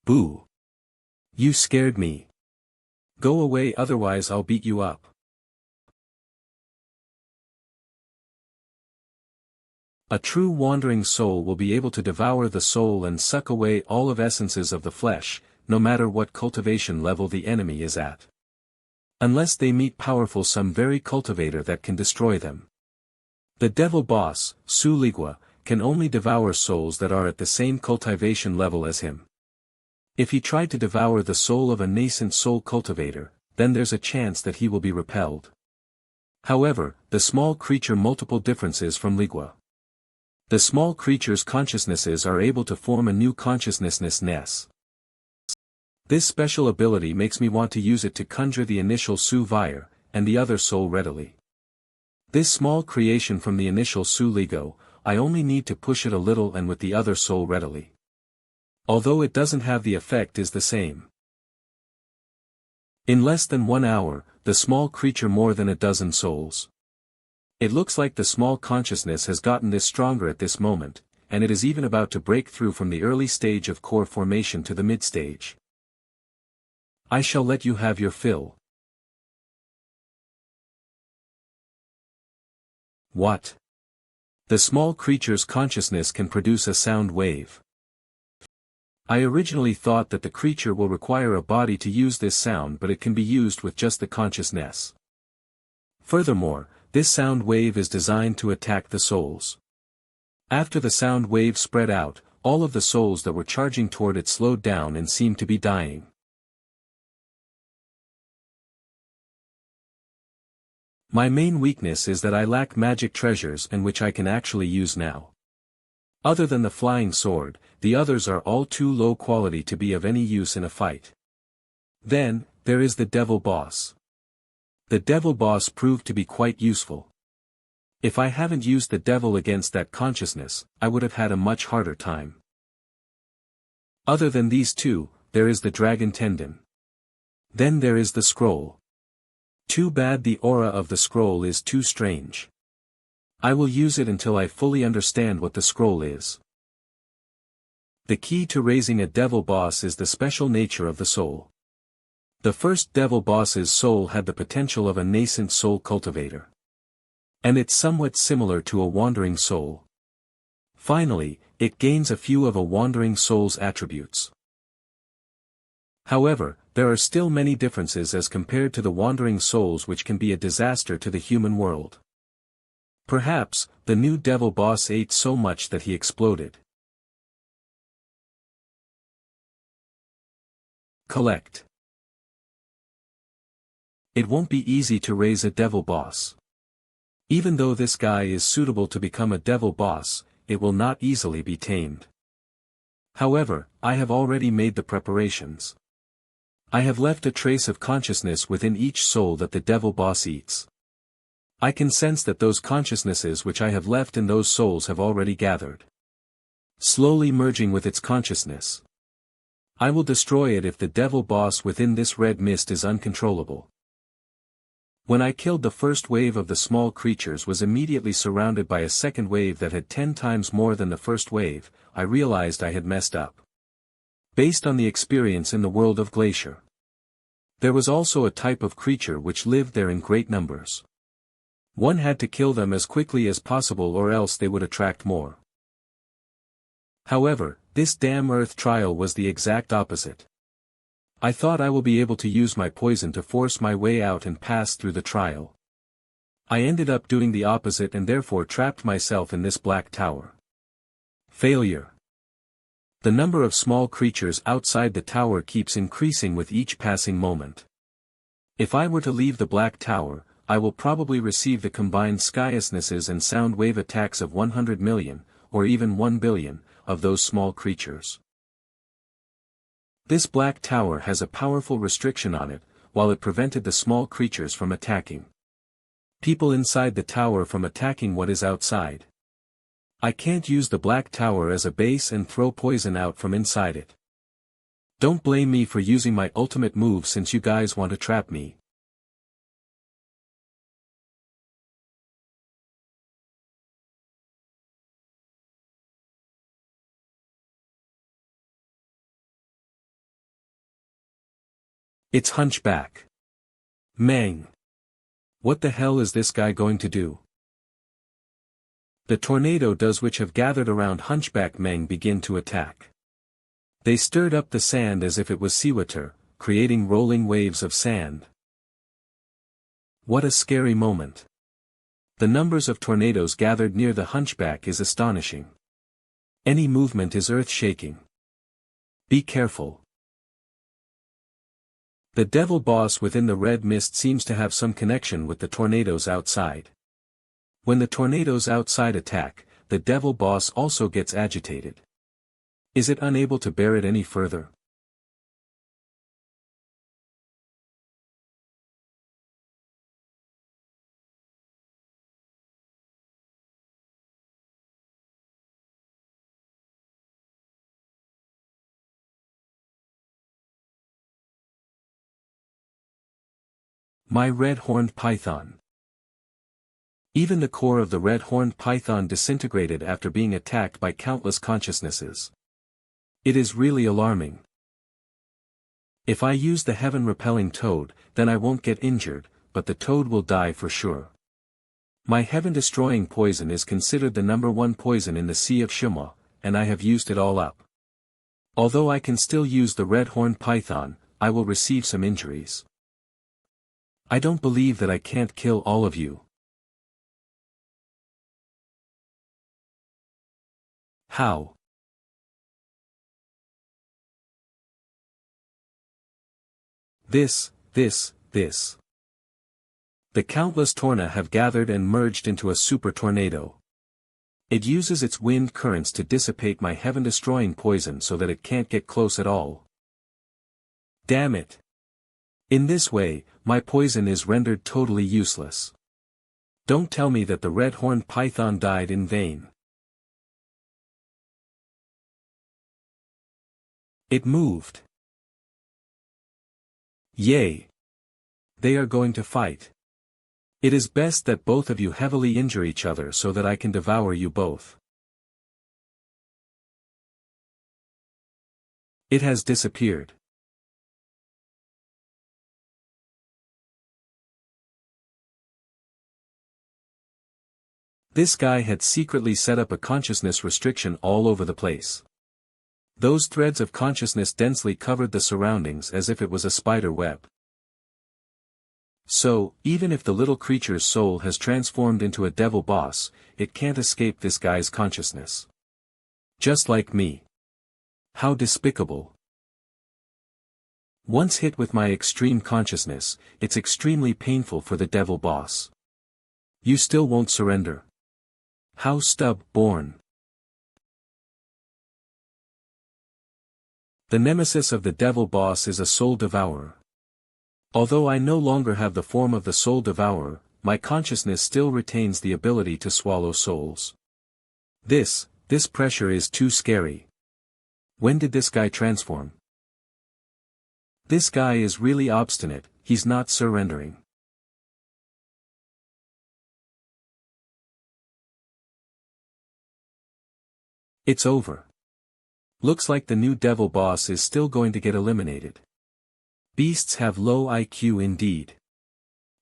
Boo. You scared me. Go away, otherwise I'll beat you up. A true wandering soul will be able to devour the soul and suck away all of essences of the flesh, no matter what cultivation level the enemy is at. Unless they meet powerful some very cultivator that can destroy them. The devil boss, Su Ligua, can only devour souls that are at the same cultivation level as him. If he tried to devour the soul of a nascent soul cultivator, then there's a chance that he will be repelled. However, the small creature multiple differences from Ligua. The small creature's consciousnesses are able to form a new consciousness. This special ability makes me want to use it to conjure the initial Su Vire, and the other soul readily. This small creation from the initial Su Ligo, I only need to push it a little and with the other soul readily. Although it doesn't have the effect is the same. In less than 1 hour, the small creature more than a dozen souls. It looks like the small consciousness has gotten this stronger at this moment, and it is even about to break through from the early stage of core formation to the mid-stage. I shall let you have your fill. What? The small creature's consciousness can produce a sound wave. I originally thought that the creature will require a body to use this sound, but it can be used with just the consciousness. Furthermore, this sound wave is designed to attack the souls. After the sound wave spread out, all of the souls that were charging toward it slowed down and seemed to be dying. My main weakness is that I lack magic treasures and which I can actually use now. Other than the flying sword, the others are all too low quality to be of any use in a fight. Then, there is the devil boss. The devil boss proved to be quite useful. If I haven't used the devil against that consciousness, I would have had a much harder time. Other than these two, there is the dragon tendon. Then there is the scroll. Too bad the aura of the scroll is too strange. I will use it until I fully understand what the scroll is. The key to raising a devil boss is the special nature of the soul. The first devil boss's soul had the potential of a nascent soul cultivator. And it's somewhat similar to a wandering soul. Finally, it gains a few of a wandering soul's attributes. However, there are still many differences as compared to the wandering souls which can be a disaster to the human world. Perhaps, the new devil boss ate so much that he exploded. Collect. It won't be easy to raise a devil boss. Even though this guy is suitable to become a devil boss, it will not easily be tamed. However, I have already made the preparations. I have left a trace of consciousness within each soul that the devil boss eats. I can sense that those consciousnesses which I have left in those souls have already gathered. Slowly merging with its consciousness. I will destroy it if the devil boss within this red mist is uncontrollable. When I killed the first wave of the small creatures was immediately surrounded by a second wave that had 10 times more than the first wave, I realized I had messed up. Based on the experience in the world of Glacier. There was also a type of creature which lived there in great numbers. One had to kill them as quickly as possible or else they would attract more. However, this damn earth trial was the exact opposite. I thought I will be able to use my poison to force my way out and pass through the trial. I ended up doing the opposite and therefore trapped myself in this black tower. Failure. The number of small creatures outside the tower keeps increasing with each passing moment. If I were to leave the black tower, I will probably receive the combined skyasnesses and sound wave attacks of 100 million, or even 1 billion, of those small creatures. This black tower has a powerful restriction on it, while it prevented the small creatures from attacking people inside the tower from attacking what is outside. I can't use the black tower as a base and throw poison out from inside it. Don't blame me for using my ultimate move since you guys want to trap me. It's Hunchback. Meng. What the hell is this guy going to do? The tornado does which have gathered around Hunchback Meng begin to attack. They stirred up the sand as if it was seawater, creating rolling waves of sand. What a scary moment. The numbers of tornadoes gathered near the Hunchback is astonishing. Any movement is earth-shaking. Be careful. The devil boss within the red mist seems to have some connection with the tornadoes outside. When the tornadoes outside attack, the devil boss also gets agitated. Is it unable to bear it any further? My red-horned python. Even the core of the red-horned python disintegrated after being attacked by countless consciousnesses. It is really alarming. If I use the heaven-repelling toad, then I won't get injured, but the toad will die for sure. My heaven-destroying poison is considered the #1 poison in the Sea of Shima, and I have used it all up. Although I can still use the red-horned python, I will receive some injuries. I don't believe that I can't kill all of you. How? This. The countless torna have gathered and merged into a super tornado. It uses its wind currents to dissipate my heaven-destroying poison so that it can't get close at all. Damn it! In this way, my poison is rendered totally useless. Don't tell me that the red-horned python died in vain. It moved. Yay! They are going to fight. It is best that both of you heavily injure each other so that I can devour you both. It has disappeared. This guy had secretly set up a consciousness restriction all over the place. Those threads of consciousness densely covered the surroundings as if it was a spider web. So, even if the little creature's soul has transformed into a devil boss, it can't escape this guy's consciousness. Just like me. How despicable. Once hit with my extreme consciousness, it's extremely painful for the devil boss. You still won't surrender. How stub-born. The nemesis of the devil boss is a soul devourer. Although I no longer have the form of the soul devourer, my consciousness still retains the ability to swallow souls. This pressure is too scary. When did this guy transform? This guy is really obstinate, he's not surrendering. It's over. Looks like the new devil boss is still going to get eliminated. Beasts have low IQ indeed.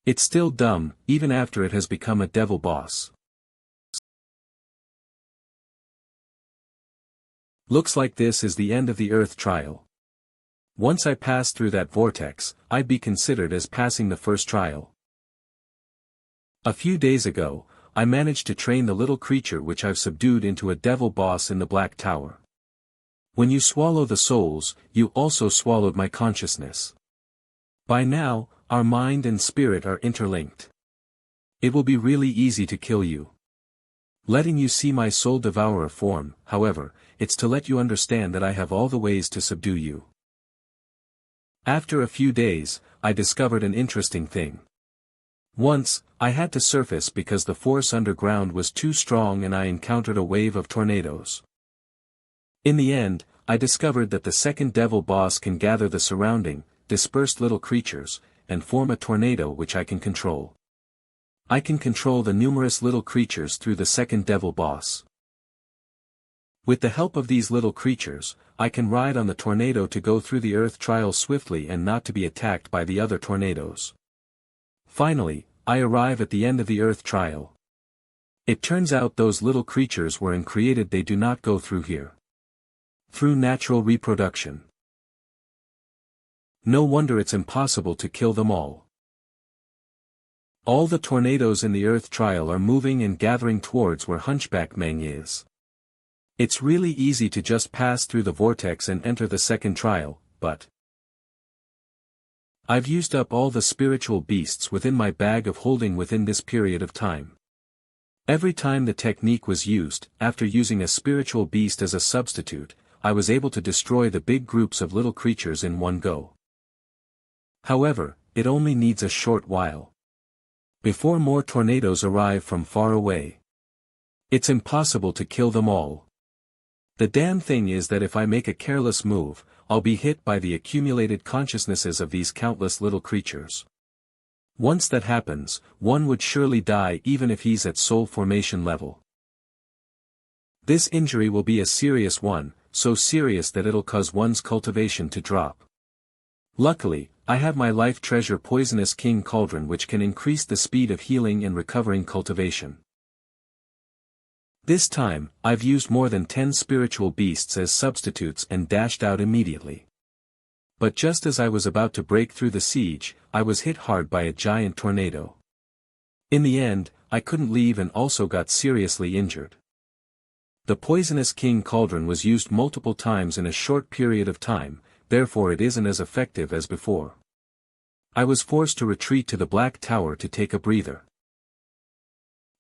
It's still dumb, even after it has become a devil boss. Looks like this is the end of the Earth trial. Once I pass through that vortex, I'd be considered as passing the first trial. A few days ago, I managed to train the little creature which I've subdued into a devil boss in the Black Tower. When you swallow the souls, you also swallowed my consciousness. By now, our mind and spirit are interlinked. It will be really easy to kill you. Letting you see my soul devourer form, however, it's to let you understand that I have all the ways to subdue you. After a few days, I discovered an interesting thing. Once, I had to surface because the force underground was too strong and I encountered a wave of tornadoes. In the end, I discovered that the second devil boss can gather the surrounding, dispersed little creatures, and form a tornado which I can control. I can control the numerous little creatures through the second devil boss. With the help of these little creatures, I can ride on the tornado to go through the Earth trial swiftly and not to be attacked by the other tornadoes. Finally, I arrive at the end of the Earth trial. It turns out those little creatures were created, they do not go through here. Through natural reproduction. No wonder it's impossible to kill them all. All the tornadoes in the Earth trial are moving and gathering towards where Hunchback Meng is. It's really easy to just pass through the vortex and enter the second trial, but I've used up all the spiritual beasts within my bag of holding within this period of time. Every time the technique was used, after using a spiritual beast as a substitute, I was able to destroy the big groups of little creatures in one go. However, it only needs a short while. Before more tornadoes arrive from far away. It's impossible to kill them all. The damn thing is that if I make a careless move, I'll be hit by the accumulated consciousnesses of these countless little creatures. Once that happens, one would surely die even if he's at soul formation level. This injury will be a serious one, so serious that it'll cause one's cultivation to drop. Luckily, I have my life treasure Poisonous King Cauldron which can increase the speed of healing and recovering cultivation. This time, I've used more than 10 spiritual beasts as substitutes and dashed out immediately. But just as I was about to break through the siege, I was hit hard by a giant tornado. In the end, I couldn't leave and also got seriously injured. The Poisonous King Cauldron was used multiple times in a short period of time, therefore it isn't as effective as before. I was forced to retreat to the Black Tower to take a breather.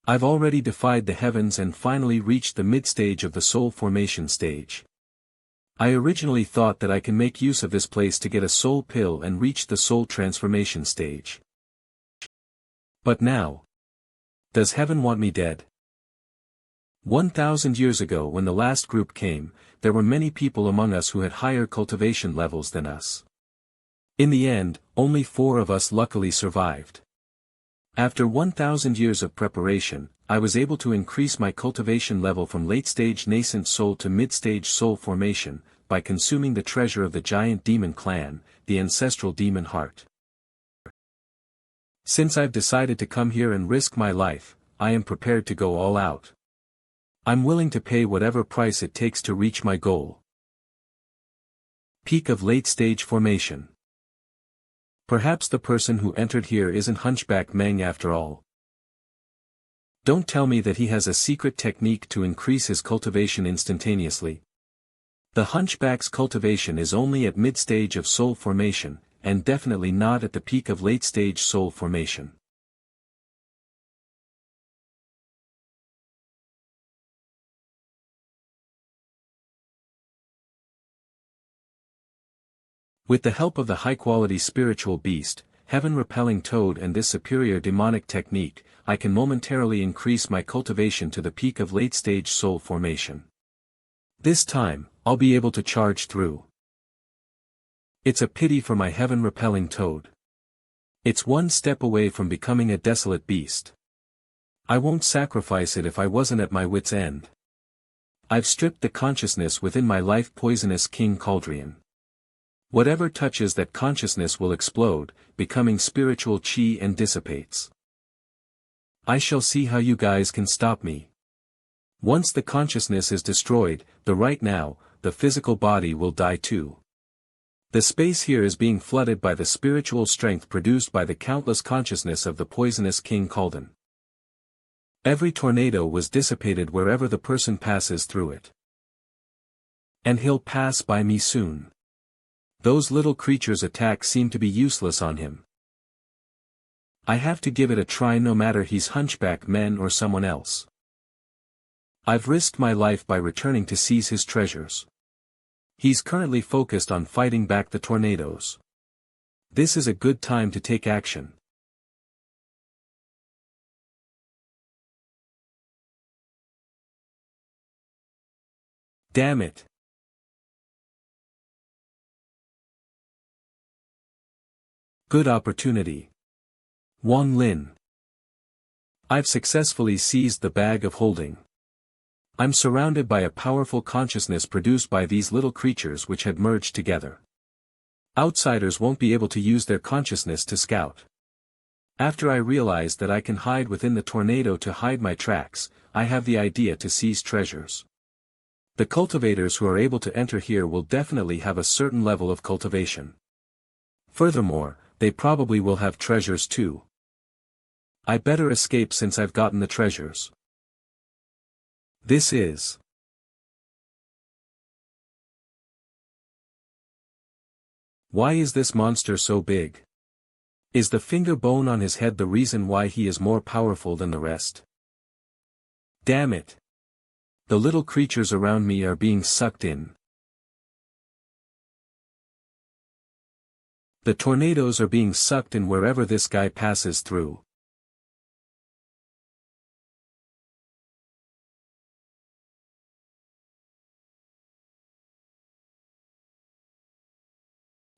I've already defied the heavens and finally reached the mid-stage of the soul formation stage. I originally thought that I can make use of this place to get a soul pill and reach the soul transformation stage. But now, does heaven want me dead? 1,000 years ago when the last group came, there were many people among us who had higher cultivation levels than us. In the end, only 4 of us luckily survived. After 1,000 years of preparation, I was able to increase my cultivation level from late-stage nascent soul to mid-stage soul formation, by consuming the treasure of the giant demon clan, the ancestral demon heart. Since I've decided to come here and risk my life, I am prepared to go all out. I'm willing to pay whatever price it takes to reach my goal. Peak of late-stage formation. Perhaps the person who entered here isn't Hunchback Meng after all. Don't tell me that he has a secret technique to increase his cultivation instantaneously. The Hunchback's cultivation is only at mid-stage of soul formation, and definitely not at the peak of late-stage soul formation. With the help of the high-quality spiritual beast, heaven-repelling toad and this superior demonic technique, I can momentarily increase my cultivation to the peak of late-stage soul formation. This time, I'll be able to charge through. It's a pity for my heaven-repelling toad. It's one step away from becoming a desolate beast. I won't sacrifice it if I wasn't at my wit's end. I've stripped the consciousness within my life-poisonous king Cauldron. Whatever touches that consciousness will explode, becoming spiritual chi and dissipates. I shall see how you guys can stop me. Once the consciousness is destroyed, right now, the physical body will die too. The space here is being flooded by the spiritual strength produced by the countless consciousness of the poisonous King Cauldron. Every tornado was dissipated wherever the person passes through it. And he'll pass by me soon. Those little creatures' attacks seem to be useless on him. I have to give it a try no matter he's Hunchback Men or someone else. I've risked my life by returning to seize his treasures. He's currently focused on fighting back the tornadoes. This is a good time to take action. Damn it. Good opportunity. Wang Lin. I've successfully seized the bag of holding. I'm surrounded by a powerful consciousness produced by these little creatures which had merged together. Outsiders won't be able to use their consciousness to scout. After I realize that I can hide within the tornado to hide my tracks, I have the idea to seize treasures. The cultivators who are able to enter here will definitely have a certain level of cultivation. Furthermore, they probably will have treasures too. I better escape since I've gotten the treasures. This is. Why is this monster so big? Is the finger bone on his head the reason why he is more powerful than the rest? Damn it! The little creatures around me are being sucked in. The tornadoes are being sucked in wherever this guy passes through.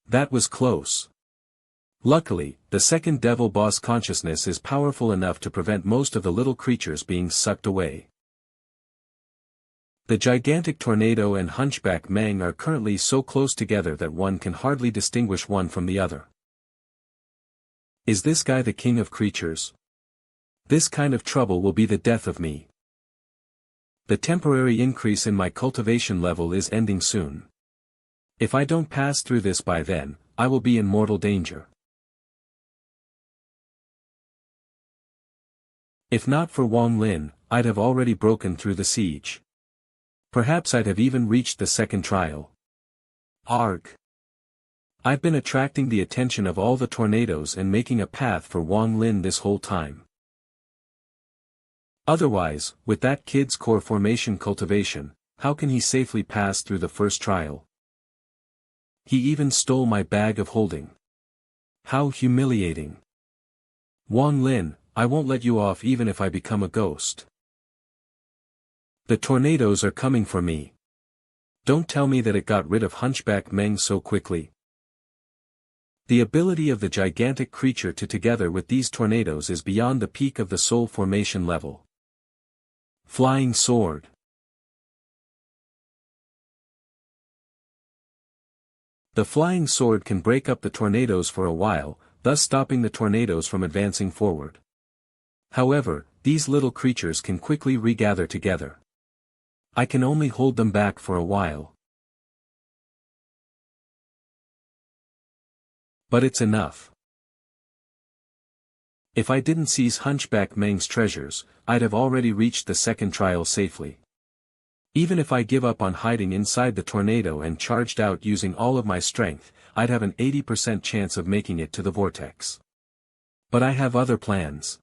That was close. Luckily, the second devil boss consciousness is powerful enough to prevent most of the little creatures being sucked away. The gigantic tornado and Hunchback Meng are currently so close together that one can hardly distinguish one from the other. Is this guy the king of creatures? This kind of trouble will be the death of me. The temporary increase in my cultivation level is ending soon. If I don't pass through this by then, I will be in mortal danger. If not for Wang Lin, I'd have already broken through the siege. Perhaps I'd have even reached the second trial. Arg. I've been attracting the attention of all the tornadoes and making a path for Wang Lin this whole time. Otherwise, with that kid's core formation cultivation, how can he safely pass through the first trial? He even stole my bag of holding. How humiliating. Wang Lin, I won't let you off even if I become a ghost. The tornadoes are coming for me. Don't tell me that it got rid of Hunchback Meng so quickly. The ability of the gigantic creature to together with these tornadoes is beyond the peak of the soul formation level. Flying sword. The flying sword can break up the tornadoes for a while, thus stopping the tornadoes from advancing forward. However, these little creatures can quickly regather together. I can only hold them back for a while. But it's enough. If I didn't seize Hunchback Meng's treasures, I'd have already reached the second trial safely. Even if I give up on hiding inside the tornado and charged out using all of my strength, I'd have an 80% chance of making it to the vortex. But I have other plans.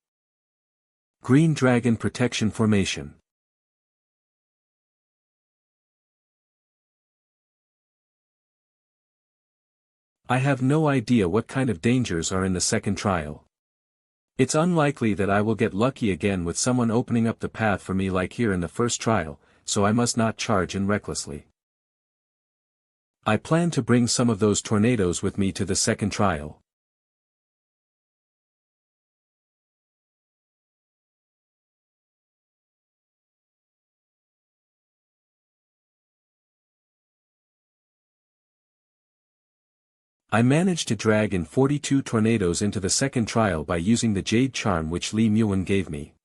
Green Dragon Protection Formation. I have no idea what kind of dangers are in the second trial. It's unlikely that I will get lucky again with someone opening up the path for me like here in the first trial, so I must not charge in recklessly. I plan to bring some of those tornadoes with me to the second trial. I managed to drag in 42 tornadoes into the second trial by using the Jade Charm which Li Muan gave me.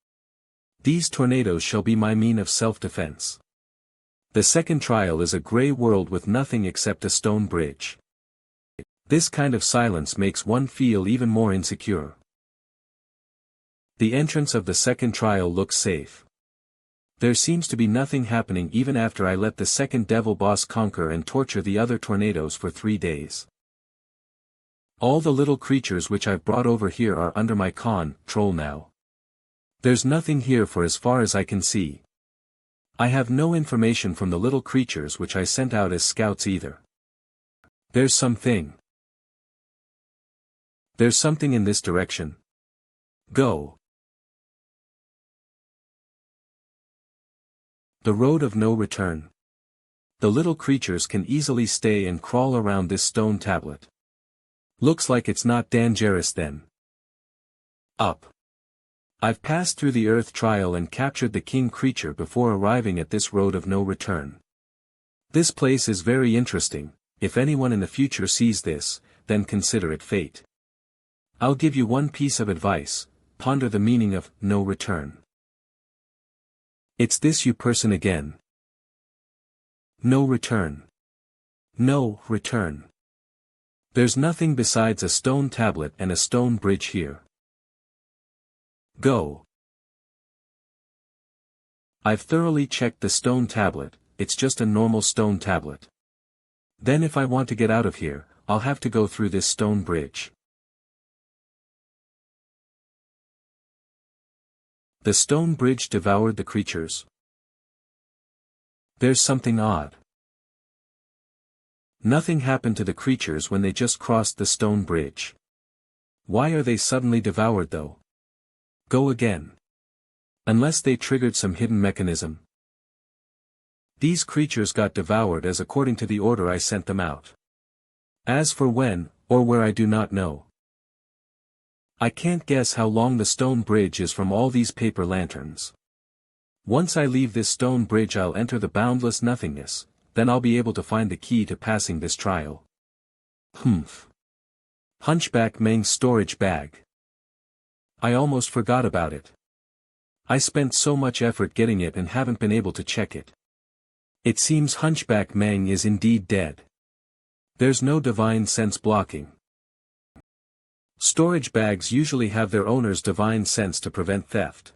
These tornadoes shall be my mean of self-defense. The second trial is a grey world with nothing except a stone bridge. This kind of silence makes one feel even more insecure. The entrance of the second trial looks safe. There seems to be nothing happening even after I let the second devil boss conquer and torture the other tornadoes for 3 days. All the little creatures which I've brought over here are under my control now. There's nothing here for as far as I can see. I have no information from the little creatures which I sent out as scouts either. There's something. There's something in this direction. Go. The road of no return. The little creatures can easily stay and crawl around this stone tablet. Looks like it's not dangerous then. Up. I've passed through the earth trial and captured the king creature before arriving at this road of no return. This place is very interesting. If anyone in the future sees this, then consider it fate. I'll give you one piece of advice: ponder the meaning of no return. It's this you person again. No return. No return. There's nothing besides a stone tablet and a stone bridge here. Go. I've thoroughly checked the stone tablet, it's just a normal stone tablet. Then if I want to get out of here, I'll have to go through this stone bridge. The stone bridge devoured the creatures. There's something odd. Nothing happened to the creatures when they just crossed the stone bridge. Why are they suddenly devoured though? Go again. Unless they triggered some hidden mechanism. These creatures got devoured as according to the order I sent them out. As for when, or where, I do not know. I can't guess how long the stone bridge is from all these paper lanterns. Once I leave this stone bridge I'll enter the boundless nothingness, then I'll be able to find the key to passing this trial. Humph. Hunchback Meng's storage bag. I almost forgot about it. I spent so much effort getting it and haven't been able to check it. It seems Hunchback Meng is indeed dead. There's no divine sense blocking. Storage bags usually have their owner's divine sense to prevent theft.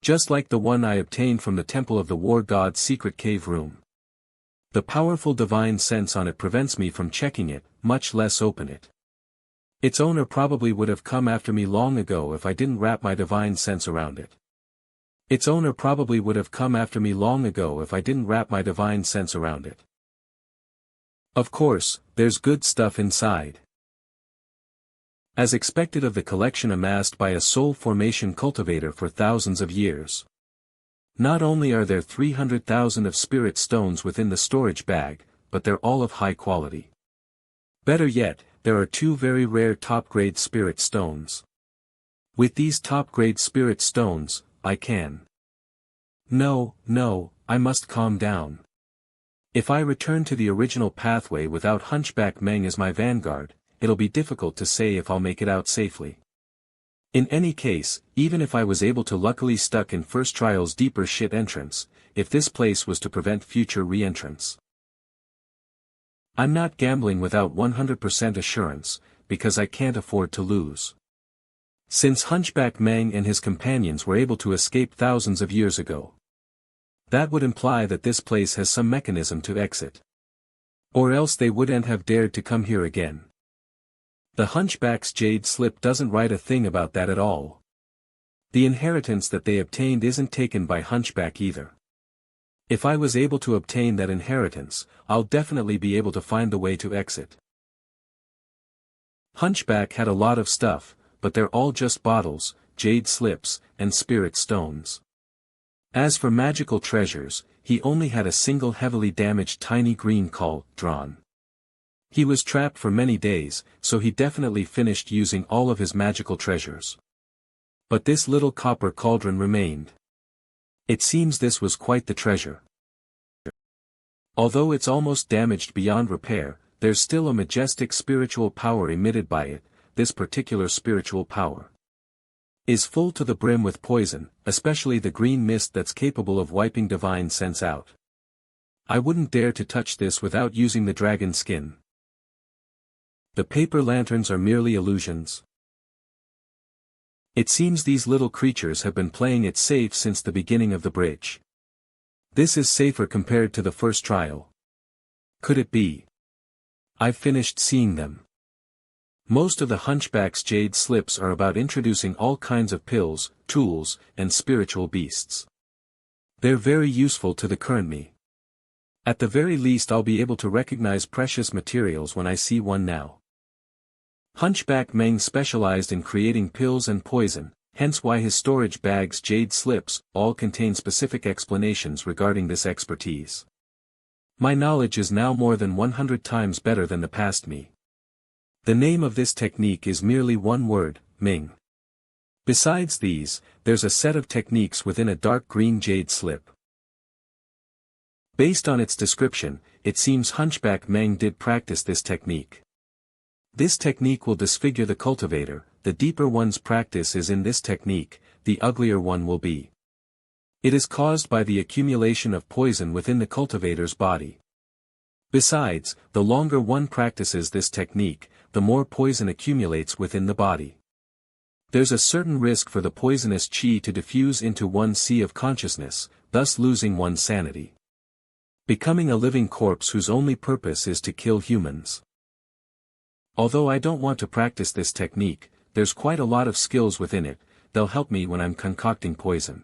Just like the one I obtained from the Temple of the War God's secret cave room. The powerful divine sense on it prevents me from checking it, much less open it. Its owner probably would have come after me long ago if I didn't wrap my divine sense around it. Its owner probably would have come after me long ago if I didn't wrap my divine sense around it. Of course, there's good stuff inside. As expected of the collection amassed by a soul formation cultivator for thousands of years. Not only are there 300,000 of spirit stones within the storage bag, but they're all of high quality. Better yet, there are 2 very rare top-grade spirit stones. With these top-grade spirit stones, I can. No, I must calm down. If I return to the original pathway without Hunchback Meng as my vanguard, it'll be difficult to say if I'll make it out safely. In any case, even if I was able to luckily stuck in first trial's deeper shit entrance, if this place was to prevent future re-entrance. I'm not gambling without 100% assurance, because I can't afford to lose. Since Hunchback Meng and his companions were able to escape thousands of years ago. That would imply that this place has some mechanism to exit. Or else they wouldn't have dared to come here again. The Hunchback's Jade Slip doesn't write a thing about that at all. The inheritance that they obtained isn't taken by Hunchback either. If I was able to obtain that inheritance, I'll definitely be able to find the way to exit. Hunchback had a lot of stuff, but they're all just bottles, jade slips, and spirit stones. As for magical treasures, he only had a single heavily damaged tiny green cauldron. He was trapped for many days, so he definitely finished using all of his magical treasures. But this little copper cauldron remained. It seems this was quite the treasure. Although it's almost damaged beyond repair, there's still a majestic spiritual power emitted by it. This particular spiritual power is full to the brim with poison, especially the green mist that's capable of wiping divine sense out. I wouldn't dare to touch this without using the dragon skin. The paper lanterns are merely illusions. It seems these little creatures have been playing it safe since the beginning of the bridge. This is safer compared to the first trial. Could it be? I've finished seeing them. Most of the Hunchback's jade slips are about introducing all kinds of pills, tools, and spiritual beasts. They're very useful to the current me. At the very least I'll be able to recognize precious materials when I see one now. Hunchback Meng specialized in creating pills and poison, hence why his storage bag's jade slips all contain specific explanations regarding this expertise. My knowledge is now more than 100 times better than the past me. The name of this technique is merely one word, Ming. Besides these, there's a set of techniques within a dark green jade slip. Based on its description, it seems Hunchback Meng did practice this technique. This technique will disfigure the cultivator. The deeper one's practice is in this technique, the uglier one will be. It is caused by the accumulation of poison within the cultivator's body. Besides, the longer one practices this technique, the more poison accumulates within the body. There's a certain risk for the poisonous qi to diffuse into one's sea of consciousness, thus losing one's sanity. Becoming a living corpse whose only purpose is to kill humans. Although I don't want to practice this technique, there's quite a lot of skills within it, they'll help me when I'm concocting poison.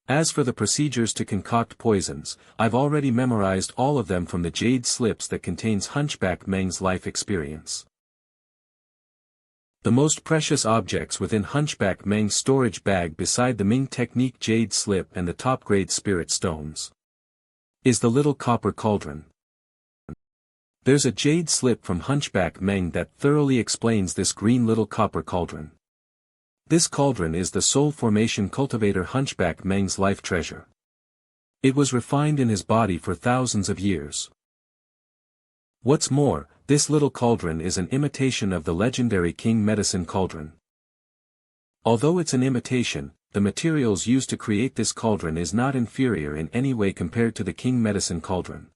As for the procedures to concoct poisons, I've already memorized all of them from the jade slips that contains Hunchback Meng's life experience. The most precious objects within Hunchback Meng's storage bag beside the Ming technique jade slip and the top-grade spirit stones is the little copper cauldron. There's a jade slip from Hunchback Meng that thoroughly explains this green little copper cauldron. This cauldron is the soul formation cultivator Hunchback Meng's life treasure. It was refined in his body for thousands of years. What's more, this little cauldron is an imitation of the legendary King Medicine cauldron. Although it's an imitation, the materials used to create this cauldron is not inferior in any way compared to the King Medicine cauldron.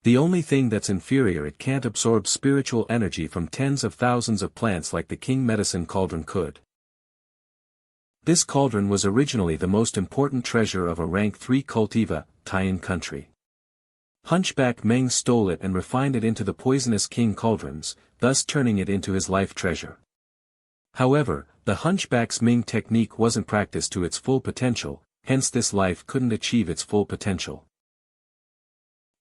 The only thing that's inferior, it can't absorb spiritual energy from tens of thousands of plants like the King Medicine cauldron could. This cauldron was originally the most important treasure of a rank 3 cultiva, Taiyan country. Hunchback Meng stole it and refined it into the poisonous king cauldrons, thus turning it into his life treasure. However, the Hunchback's Ming technique wasn't practiced to its full potential, hence this life couldn't achieve its full potential.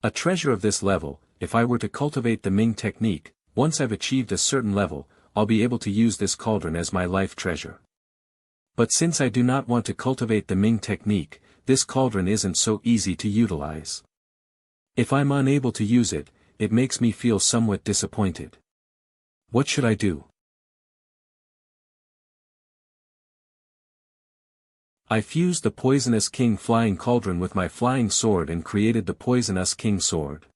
A treasure of this level, if I were to cultivate the Ming technique, once I've achieved a certain level, I'll be able to use this cauldron as my life treasure. But since I do not want to cultivate the Ming technique, this cauldron isn't so easy to utilize. If I'm unable to use it, it makes me feel somewhat disappointed. What should I do? I fused the poisonous king flying cauldron with my flying sword and created the poisonous king sword.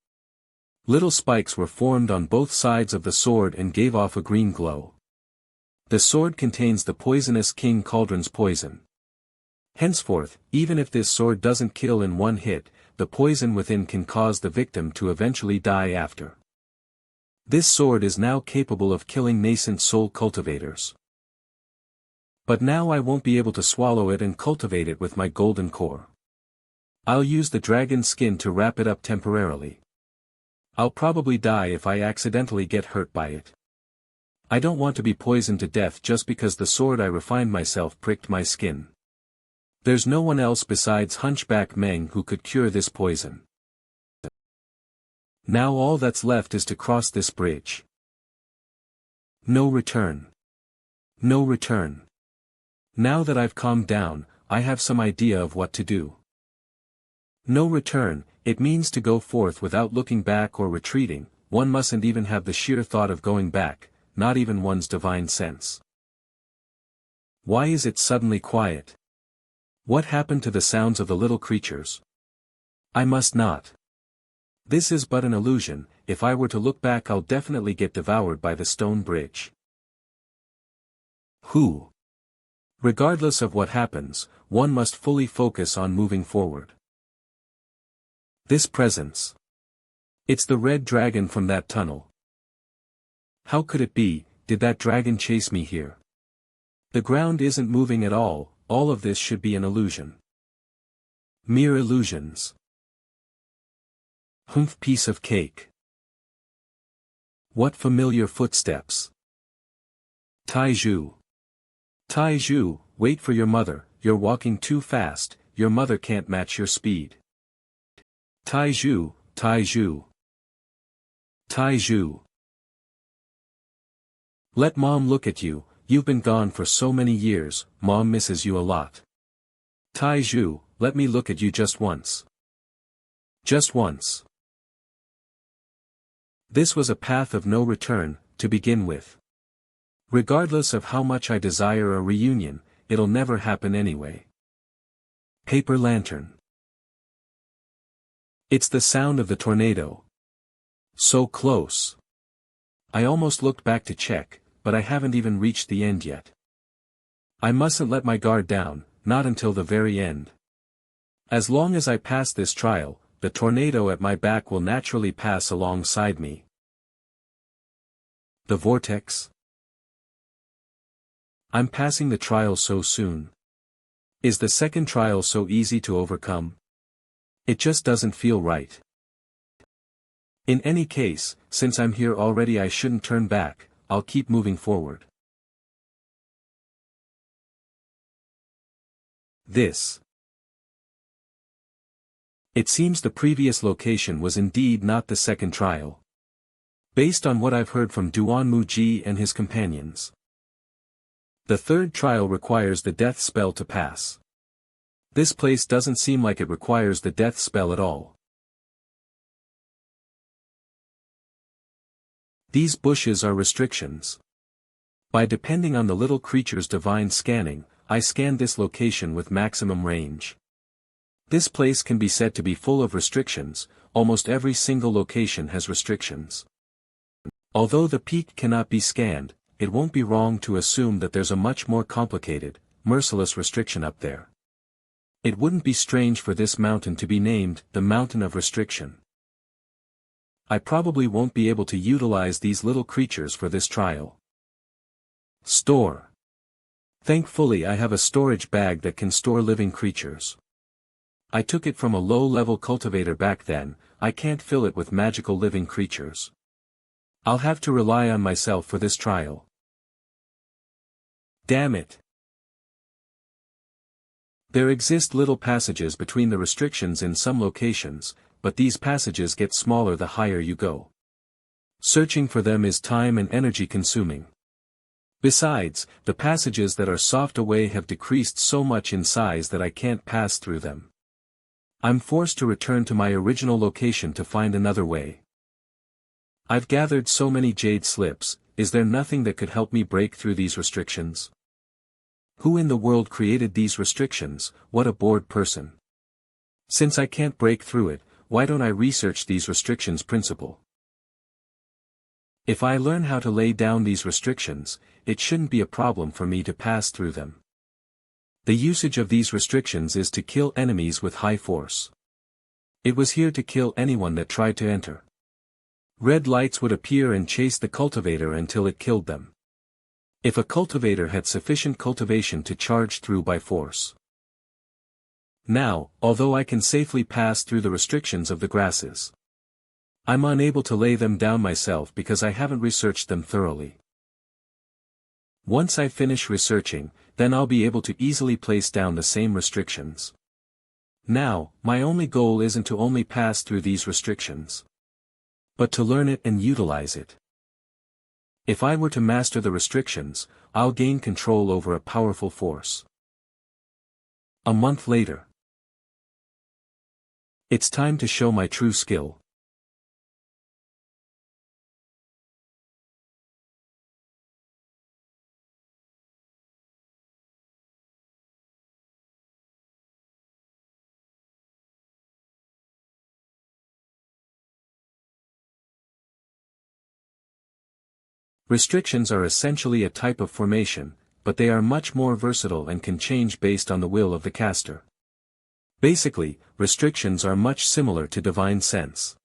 Little spikes were formed on both sides of the sword and gave off a green glow. The sword contains the poisonous king cauldron's poison. Henceforth, even if this sword doesn't kill in one hit, the poison within can cause the victim to eventually die after. This sword is now capable of killing nascent soul cultivators. But now I won't be able to swallow it and cultivate it with my golden core. I'll use the dragon skin to wrap it up temporarily. I'll probably die if I accidentally get hurt by it. I don't want to be poisoned to death just because the sword I refined myself pricked my skin. There's no one else besides Hunchback Meng who could cure this poison. Now all that's left is to cross this bridge. No return. No return. Now that I've calmed down, I have some idea of what to do. No return, it means to go forth without looking back or retreating. One mustn't even have the sheer thought of going back, not even one's divine sense. Why is it suddenly quiet? What happened to the sounds of the little creatures? I must not. This is but an illusion. If I were to look back, I'll definitely get devoured by the stone bridge. Who? Regardless of what happens, one must fully focus on moving forward. This presence. It's the red dragon from that tunnel. How could it be? Did that dragon chase me here? The ground isn't moving at all of this should be an illusion. Mere illusions. Humph, piece of cake. What familiar footsteps. Taiju. Taiju, wait for your mother, you're walking too fast, your mother can't match your speed. Taiju, Taiju. Taiju. Let mom look at you, you've been gone for so many years, mom misses you a lot. Taiju, let me look at you just once. Just once. This was a path of no return, to begin with. Regardless of how much I desire a reunion, it'll never happen anyway. Paper lantern. It's the sound of the tornado. So close. I almost looked back to check, but I haven't even reached the end yet. I mustn't let my guard down, not until the very end. As long as I pass this trial, the tornado at my back will naturally pass alongside me. The vortex. I'm passing the trial so soon. Is the second trial so easy to overcome? It just doesn't feel right. In any case, since I'm here already, I shouldn't turn back, I'll keep moving forward. This. It seems the previous location was indeed not the second trial. Based on what I've heard from Duan Muji and his companions. The third trial requires the death spell to pass. This place doesn't seem like it requires the death spell at all. These bushes are restrictions. By depending on the little creature's divine scanning, I scanned this location with maximum range. This place can be said to be full of restrictions, almost every single location has restrictions. Although the peak cannot be scanned, it won't be wrong to assume that there's a much more complicated, merciless restriction up there. It wouldn't be strange for this mountain to be named the Mountain of Restriction. I probably won't be able to utilize these little creatures for this trial. Store. Thankfully I have a storage bag that can store living creatures. I took it from a low-level cultivator back then, I can't fill it with magical living creatures. I'll have to rely on myself for this trial. Damn it. There exist little passages between the restrictions in some locations, but these passages get smaller the higher you go. Searching for them is time and energy consuming. Besides, the passages that are soft away have decreased so much in size that I can't pass through them. I'm forced to return to my original location to find another way. I've gathered so many jade slips, is there nothing that could help me break through these restrictions? Who in the world created these restrictions? What a bored person. Since I can't break through it, why don't I research these restrictions principle? If I learn how to lay down these restrictions, it shouldn't be a problem for me to pass through them. The usage of these restrictions is to kill enemies with high force. It was here to kill anyone that tried to enter. Red lights would appear and chase the cultivator until it killed them. If a cultivator had sufficient cultivation to charge through by force. Now, although I can safely pass through the restrictions of the grasses, I'm unable to lay them down myself because I haven't researched them thoroughly. Once I finish researching, then I'll be able to easily place down the same restrictions. Now, my only goal isn't to only pass through these restrictions, but to learn it and utilize it. If I were to master the restrictions, I'll gain control over a powerful force. A month later. It's time to show my true skill. Restrictions are essentially a type of formation, but they are much more versatile and can change based on the will of the caster. Basically, restrictions are much similar to divine sense.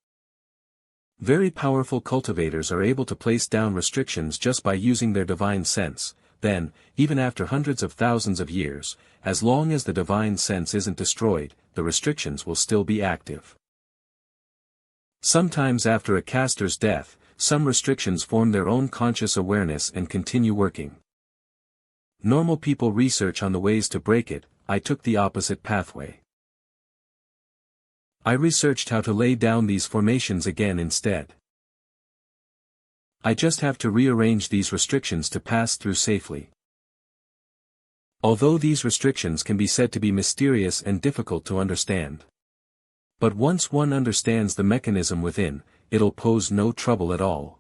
Very powerful cultivators are able to place down restrictions just by using their divine sense, then, even after hundreds of thousands of years, as long as the divine sense isn't destroyed, the restrictions will still be active. Sometimes after a caster's death, some restrictions form their own conscious awareness and continue working. Normal people research on the ways to break it, I took the opposite pathway. I researched how to lay down these formations again instead. I just have to rearrange these restrictions to pass through safely. Although these restrictions can be said to be mysterious and difficult to understand. But once one understands the mechanism within, it'll pose no trouble at all.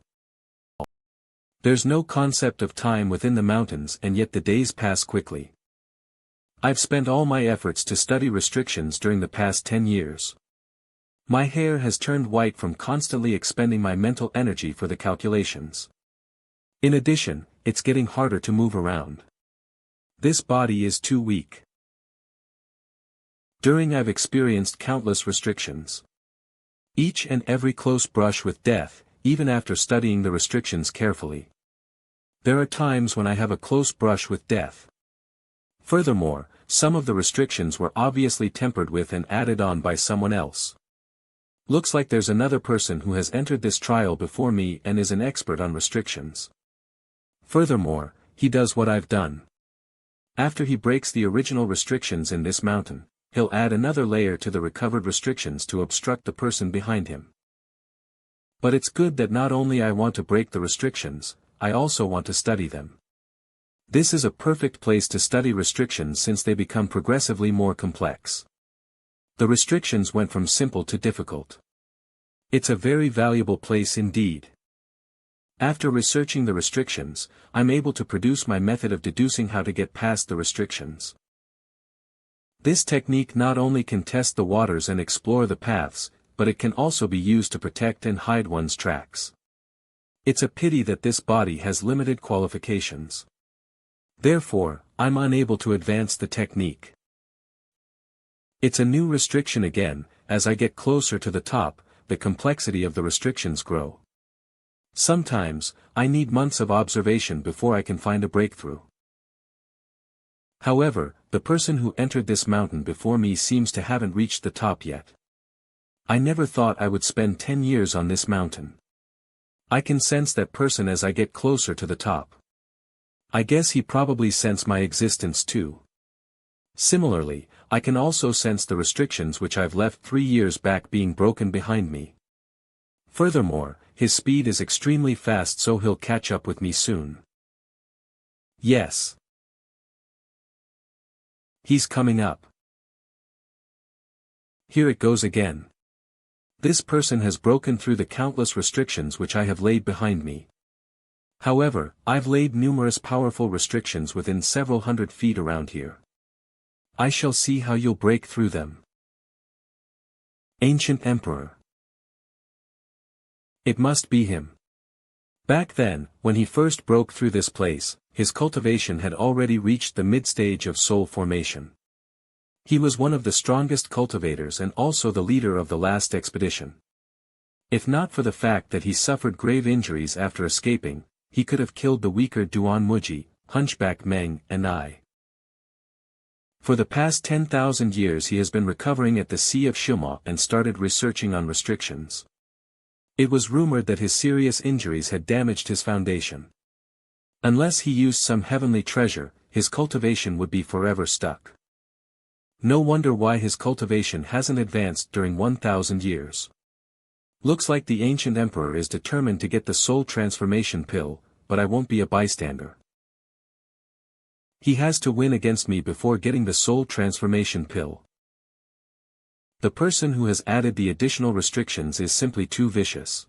There's no concept of time within the mountains and yet the days pass quickly. I've spent all my efforts to study restrictions during the past 10 years. My hair has turned white from constantly expending my mental energy for the calculations. In addition, it's getting harder to move around. This body is too weak. I've experienced countless restrictions. Each and every close brush with death, even after studying the restrictions carefully. There are times when I have a close brush with death. Furthermore, some of the restrictions were obviously tempered with and added on by someone else. Looks like there's another person who has entered this trial before me and is an expert on restrictions. Furthermore, he does what I've done. After he breaks the original restrictions in this mountain, he'll add another layer to the recovered restrictions to obstruct the person behind him. But it's good that not only I want to break the restrictions, I also want to study them. This is a perfect place to study restrictions since they become progressively more complex. The restrictions went from simple to difficult. It's a very valuable place indeed. After researching the restrictions, I'm able to produce my method of deducing how to get past the restrictions. This technique not only can test the waters and explore the paths, but it can also be used to protect and hide one's tracks. It's a pity that this body has limited qualifications. Therefore, I'm unable to advance the technique. It's a new restriction again, as I get closer to the top, the complexity of the restrictions grow. Sometimes, I need months of observation before I can find a breakthrough. However, the person who entered this mountain before me seems to haven't reached the top yet. I never thought I would spend 10 years on this mountain. I can sense that person as I get closer to the top. I guess he probably sensed my existence too. Similarly, I can also sense the restrictions which I've left 3 years back being broken behind me. Furthermore, his speed is extremely fast, so he'll catch up with me soon. Yes. He's coming up. Here it goes again. This person has broken through the countless restrictions which I have laid behind me. However, I've laid numerous powerful restrictions within several hundred feet around here. I shall see how you'll break through them. Ancient Emperor. It must be him. Back then, when he first broke through this place, his cultivation had already reached the mid-stage of soul formation. He was one of the strongest cultivators and also the leader of the last expedition. If not for the fact that he suffered grave injuries after escaping, he could have killed the weaker Duan Muji, Hunchback Meng and I. For the past 10,000 years he has been recovering at the Sea of Shima and started researching on restrictions. It was rumored that his serious injuries had damaged his foundation. Unless he used some heavenly treasure, his cultivation would be forever stuck. No wonder why his cultivation hasn't advanced during 1,000 years. Looks like the ancient emperor is determined to get the soul transformation pill, but I won't be a bystander. He has to win against me before getting the soul transformation pill. The person who has added the additional restrictions is simply too vicious.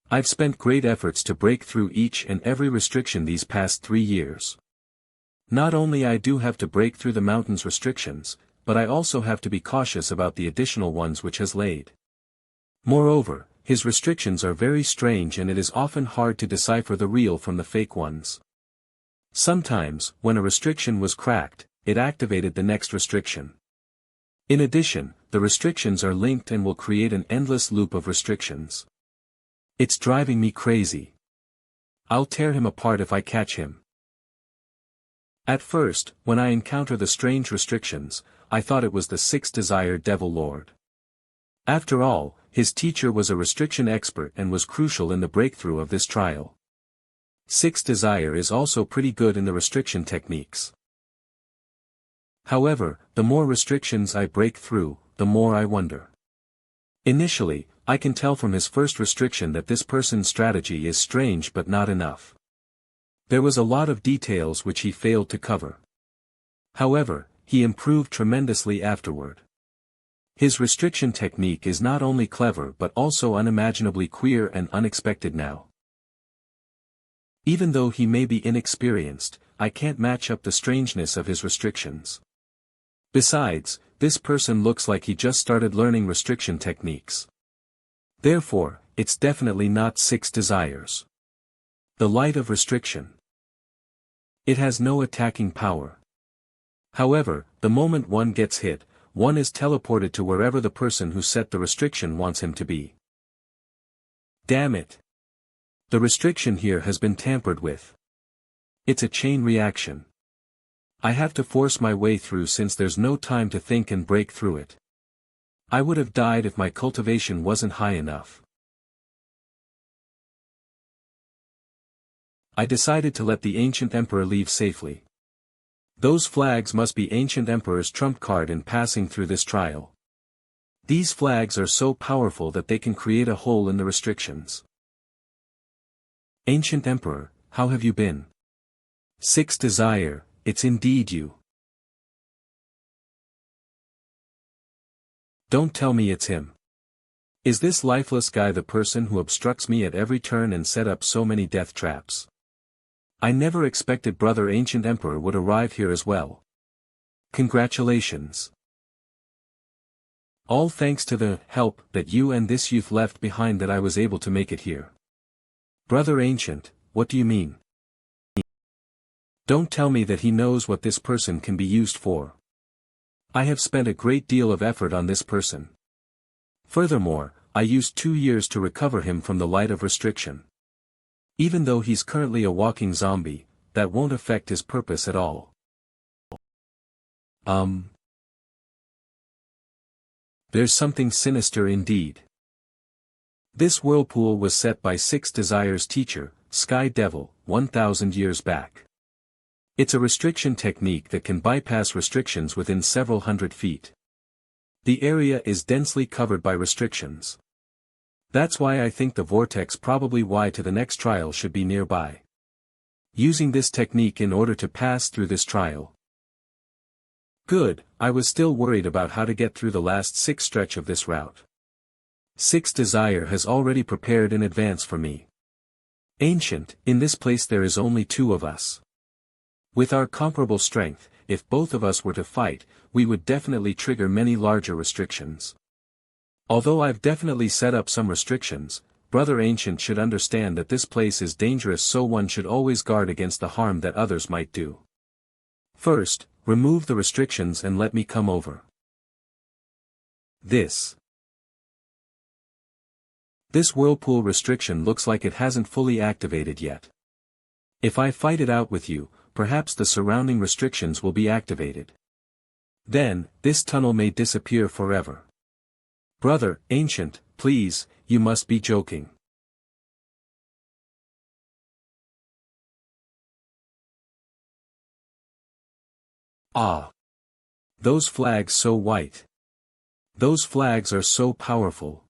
I've spent great efforts to break through each and every restriction these past 3 years. Not only I do have to break through the mountain's restrictions, but I also have to be cautious about the additional ones which has laid. Moreover, his restrictions are very strange and it is often hard to decipher the real from the fake ones. Sometimes, when a restriction was cracked, it activated the next restriction. In addition, the restrictions are linked and will create an endless loop of restrictions. It's driving me crazy. I'll tear him apart if I catch him. At first, when I encounter the strange restrictions, I thought it was the sixth desire Devil Lord. After all, his teacher was a restriction expert and was crucial in the breakthrough of this trial. Sixth desire is also pretty good in the restriction techniques. However, the more restrictions I break through, the more I wonder. Initially, I can tell from his first restriction that this person's strategy is strange but not enough. There was a lot of details which he failed to cover. However, he improved tremendously afterward. His restriction technique is not only clever but also unimaginably queer and unexpected now. Even though he may be inexperienced, I can't match up the strangeness of his restrictions. Besides, this person looks like he just started learning restriction techniques. Therefore, it's definitely not six desires. The light of restriction. It has no attacking power. However, the moment one gets hit, one is teleported to wherever the person who set the restriction wants him to be. Damn it! The restriction here has been tampered with. It's a chain reaction. I have to force my way through since there's no time to think and break through it. I would have died if my cultivation wasn't high enough. I decided to let the ancient emperor leave safely. Those flags must be ancient emperor's trump card in passing through this trial. These flags are so powerful that they can create a hole in the restrictions. Ancient emperor, how have you been? Sixth desire, it's indeed you. Don't tell me it's him. Is this lifeless guy the person who obstructs me at every turn and set up so many death traps? I never expected brother ancient emperor would arrive here as well. Congratulations. All thanks to the help that you and this youth left behind that I was able to make it here. Brother ancient, what do you mean? Don't tell me that he knows what this person can be used for. I have spent a great deal of effort on this person. Furthermore, I used 2 years to recover him from the light of restriction. Even though he's currently a walking zombie, that won't affect his purpose at all. There's something sinister indeed. This whirlpool was set by Six Desire's teacher, Sky Devil, 1,000 years back. It's a restriction technique that can bypass restrictions within several hundred feet. The area is densely covered by restrictions. That's why I think the vortex probably why to the next trial should be nearby. Using this technique in order to pass through this trial. Good, I was still worried about how to get through the last 6 stretch of this route. Six Desire has already prepared in advance for me. Ancient, in this place there is only 2 of us. With our comparable strength, if both of us were to fight, we would definitely trigger many larger restrictions. Although I've definitely set up some restrictions, Brother Ancient should understand that this place is dangerous, so one should always guard against the harm that others might do. First, remove the restrictions and let me come over. This whirlpool restriction looks like it hasn't fully activated yet. If I fight it out with you, perhaps the surrounding restrictions will be activated. Then, this tunnel may disappear forever. Brother Ancient, please, you must be joking. Ah! Those flags so white. Those flags are so powerful.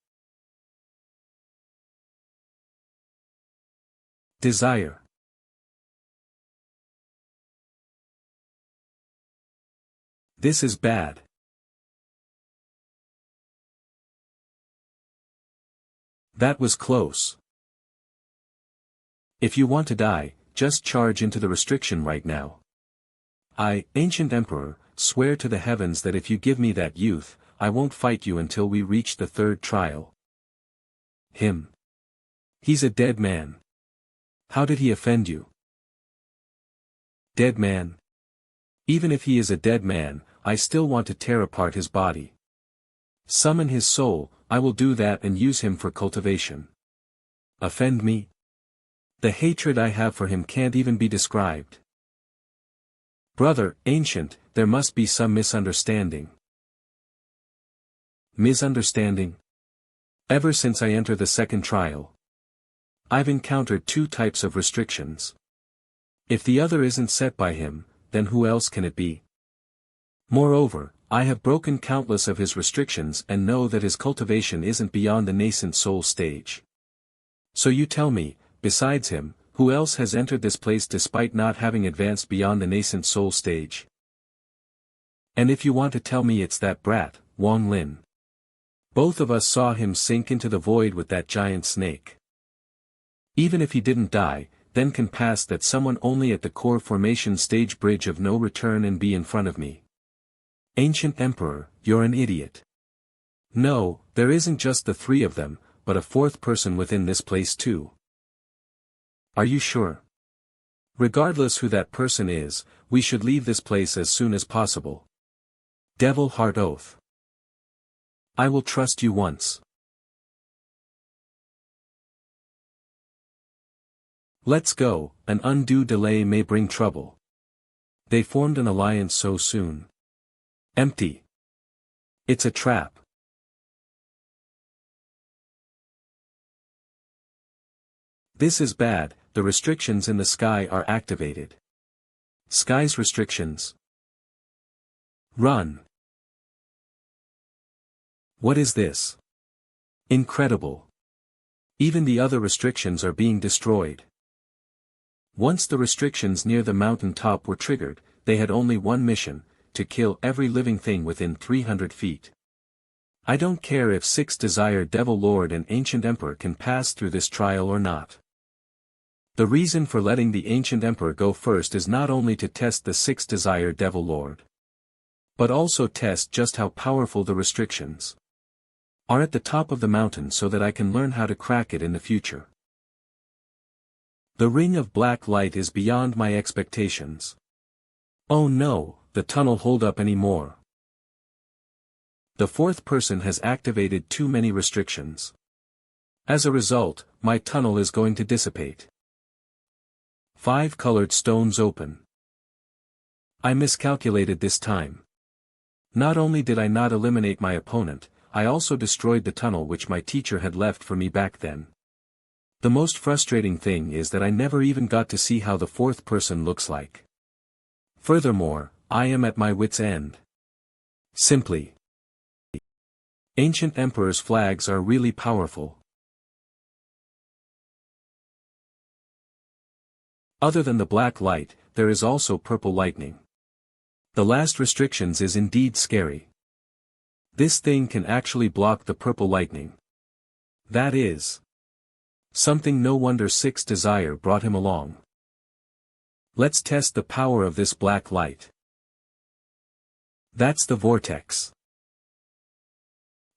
Desire. This is bad. That was close. If you want to die, just charge into the restriction right now. I, Ancient Emperor, swear to the heavens that if you give me that youth, I won't fight you until we reach the 3rd trial. Him. He's a dead man. How did he offend you? Dead man. Even if he is a dead man, I still want to tear apart his body. Summon his soul, I will do that and use him for cultivation. Offend me? The hatred I have for him can't even be described. Brother Ancient, there must be some misunderstanding. Misunderstanding? Ever since I entered the 2nd trial, I've encountered 2 types of restrictions. If the other isn't set by him, then who else can it be? Moreover, I have broken countless of his restrictions and know that his cultivation isn't beyond the nascent soul stage. So you tell me, besides him, who else has entered this place despite not having advanced beyond the nascent soul stage? And if you want to tell me it's that brat, Wang Lin. Both of us saw him sink into the void with that giant snake. Even if he didn't die, then can pass that someone only at the core formation stage bridge of no return and be in front of me. Ancient Emperor, you're an idiot. No, there isn't just the 3 of them, but a 4th person within this place too. Are you sure? Regardless who that person is, we should leave this place as soon as possible. Devil Heart Oath. I will trust you once. Let's go, an undue delay may bring trouble. They formed an alliance so soon. Empty. It's a trap. This is bad, the restrictions in the sky are activated. Sky's restrictions. Run. What is this? Incredible. Even the other restrictions are being destroyed. Once the restrictions near the mountain top were triggered, they had only one mission, to kill every living thing within 300 feet. I don't care if Six Desire Devil Lord and Ancient Emperor can pass through this trial or not. The reason for letting the Ancient Emperor go first is not only to test the Six Desire Devil Lord, but also test just how powerful the restrictions are at the top of the mountain so that I can learn how to crack it in the future. The ring of black light is beyond my expectations. Oh no, the tunnel hold up anymore. The 4th person has activated too many restrictions. As a result, my tunnel is going to dissipate. 5 colored stones open. I miscalculated this time. Not only did I not eliminate my opponent, I also destroyed the tunnel which my teacher had left for me back then. The most frustrating thing is that I never even got to see how the fourth person looks like. Furthermore, I am at my wit's end. Simply. Ancient emperors' flags are really powerful. Other than the black light, there is also purple lightning. The last restrictions is indeed scary. This thing can actually block the purple lightning. That is something no wonder Six's desire brought him along. Let's test the power of this black light. That's the vortex.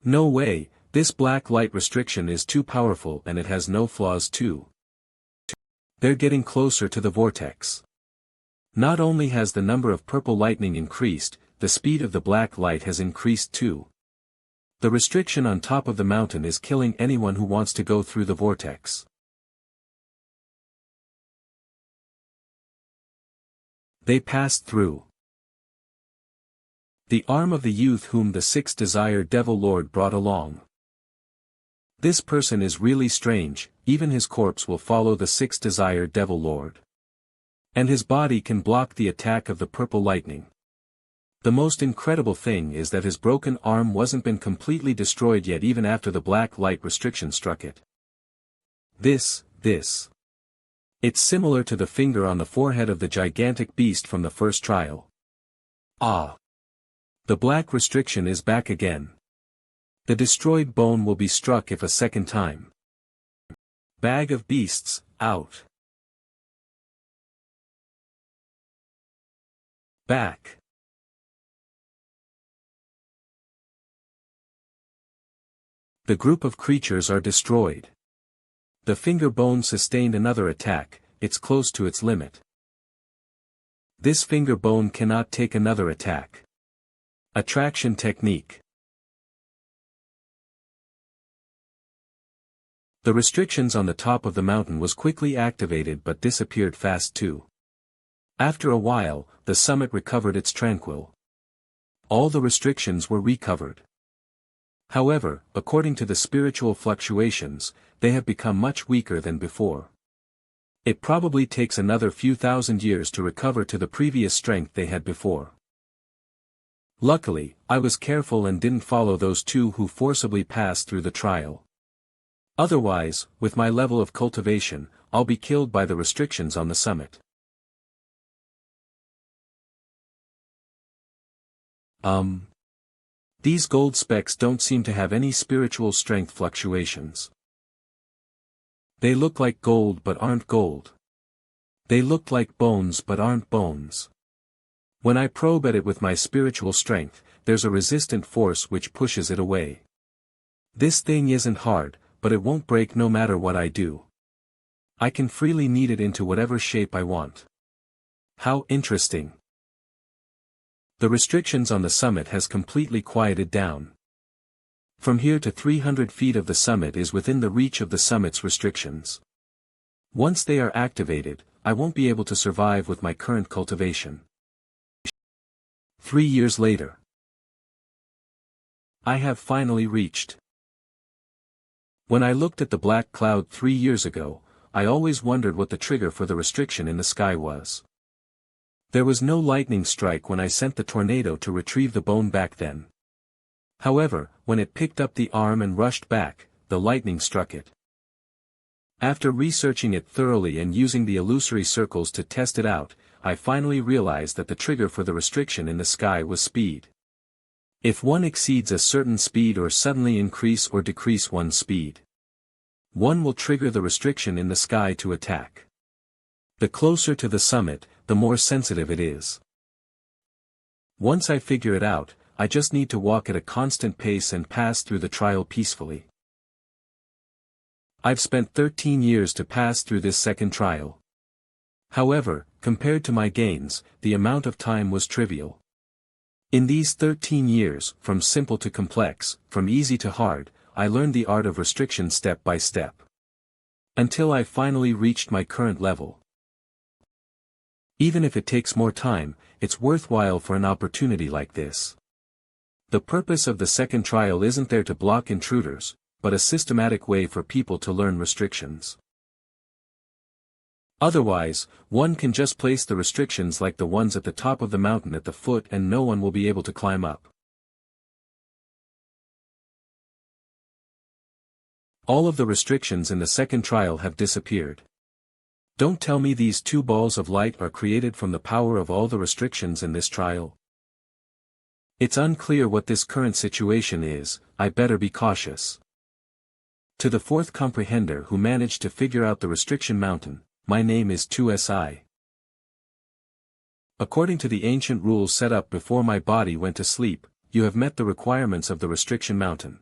No way, this black light restriction is too powerful and it has no flaws too. They're getting closer to the vortex. Not only has the number of purple lightning increased, the speed of the black light has increased too. The restriction on top of the mountain is killing anyone who wants to go through the vortex. They passed through. The arm of the youth whom the Sixth Desire Devil Lord brought along. This person is really strange, even his corpse will follow the Sixth Desire Devil Lord. And his body can block the attack of the purple lightning. The most incredible thing is that his broken arm wasn't been completely destroyed yet even after the black light restriction struck it. This. It's similar to the finger on the forehead of the gigantic beast from the first trial. Ah! The black restriction is back again. The destroyed bone will be struck if a second time. Bag of beasts, out. Back. The group of creatures are destroyed. The finger bone sustained another attack, it's close to its limit. This finger bone cannot take another attack. Attraction technique. The restrictions on the top of the mountain was quickly activated but disappeared fast too. After a while, the summit recovered its tranquil. All the restrictions were recovered. However, according to the spiritual fluctuations, they have become much weaker than before. It probably takes another few thousand years to recover to the previous strength they had before. Luckily, I was careful and didn't follow those two who forcibly passed through the trial. Otherwise, with my level of cultivation, I'll be killed by the restrictions on the summit. These gold specks don't seem to have any spiritual strength fluctuations. They look like gold but aren't gold. They look like bones but aren't bones. When I probe at it with my spiritual strength, there's a resistant force which pushes it away. This thing isn't hard, but it won't break no matter what I do. I can freely knead it into whatever shape I want. How interesting. The restrictions on the summit has completely quieted down. From here to 300 feet of the summit is within the reach of the summit's restrictions. Once they are activated, I won't be able to survive with my current cultivation. 3 years later. I have finally reached. When I looked at the black cloud 3 years ago, I always wondered what the trigger for the restriction in the sky was. There was no lightning strike when I sent the tornado to retrieve the bone back then. However, when it picked up the arm and rushed back, the lightning struck it. After researching it thoroughly and using the illusory circles to test it out, I finally realized that the trigger for the restriction in the sky was speed. If one exceeds a certain speed or suddenly increase or decrease one's speed, one will trigger the restriction in the sky to attack. The closer to the summit, the more sensitive it is. Once I figure it out, I just need to walk at a constant pace and pass through the trial peacefully. I've spent 13 years to pass through this second trial. However, compared to my gains, the amount of time was trivial. In these 13 years, from simple to complex, from easy to hard, I learned the art of restriction step by step. Until I finally reached my current level. Even if it takes more time, it's worthwhile for an opportunity like this. The purpose of the second trial isn't there to block intruders, but a systematic way for people to learn restrictions. Otherwise, one can just place the restrictions like the ones at the top of the mountain at the foot and no one will be able to climb up. All of the restrictions in the second trial have disappeared. Don't tell me these two balls of light are created from the power of all the restrictions in this trial. It's unclear what this current situation is, I better be cautious. To the fourth comprehender who managed to figure out the restriction mountain, my name is 2SI. According to the ancient rules set up before my body went to sleep, you have met the requirements of the restriction mountain.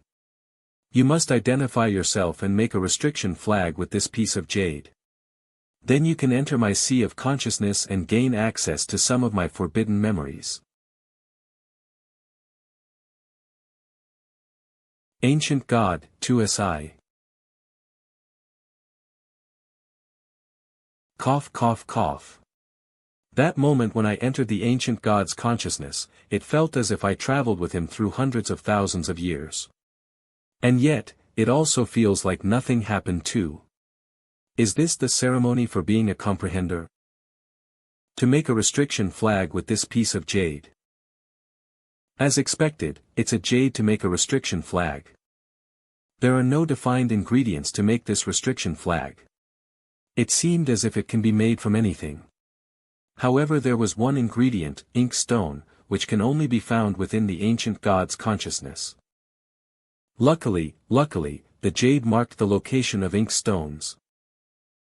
You must identify yourself and make a restriction flag with this piece of jade. Then you can enter my sea of consciousness and gain access to some of my forbidden memories. Ancient God, 2SI. Cough cough cough. That moment when I entered the ancient God's consciousness, it felt as if I traveled with him through hundreds of thousands of years. And yet, it also feels like nothing happened too. Is this the ceremony for being a comprehender? To make a restriction flag with this piece of jade. As expected, it's a jade to make a restriction flag. There are no defined ingredients to make this restriction flag. It seemed as if it can be made from anything. However, there was one ingredient, ink stone, which can only be found within the ancient God's consciousness. Luckily, the jade marked the location of ink stones.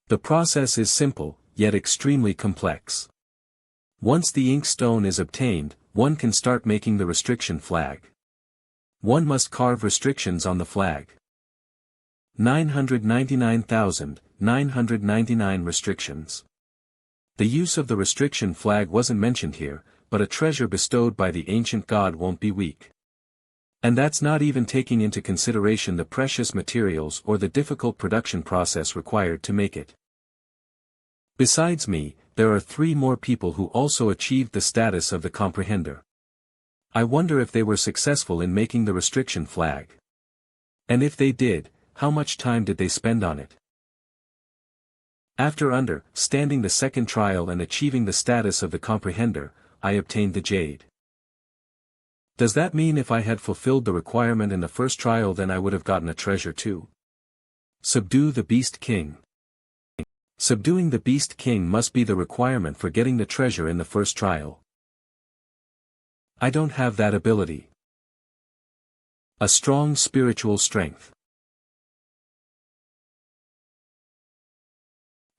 The process is simple, yet extremely complex. Once the ink stone is obtained, one can start making the restriction flag. One must carve restrictions on the flag. 999,999 restrictions. The use of the restriction flag wasn't mentioned here, but a treasure bestowed by the ancient God won't be weak. And that's not even taking into consideration the precious materials or the difficult production process required to make it. Besides me, there are 3 more people who also achieved the status of the comprehender. I wonder if they were successful in making the restriction flag. And if they did, how much time did they spend on it? After understanding the second trial and achieving the status of the comprehender, I obtained the jade. Does that mean if I had fulfilled the requirement in the first trial then I would have gotten a treasure too? Subdue the Beast King. Subduing the Beast King must be the requirement for getting the treasure in the first trial. I don't have that ability. A strong spiritual strength.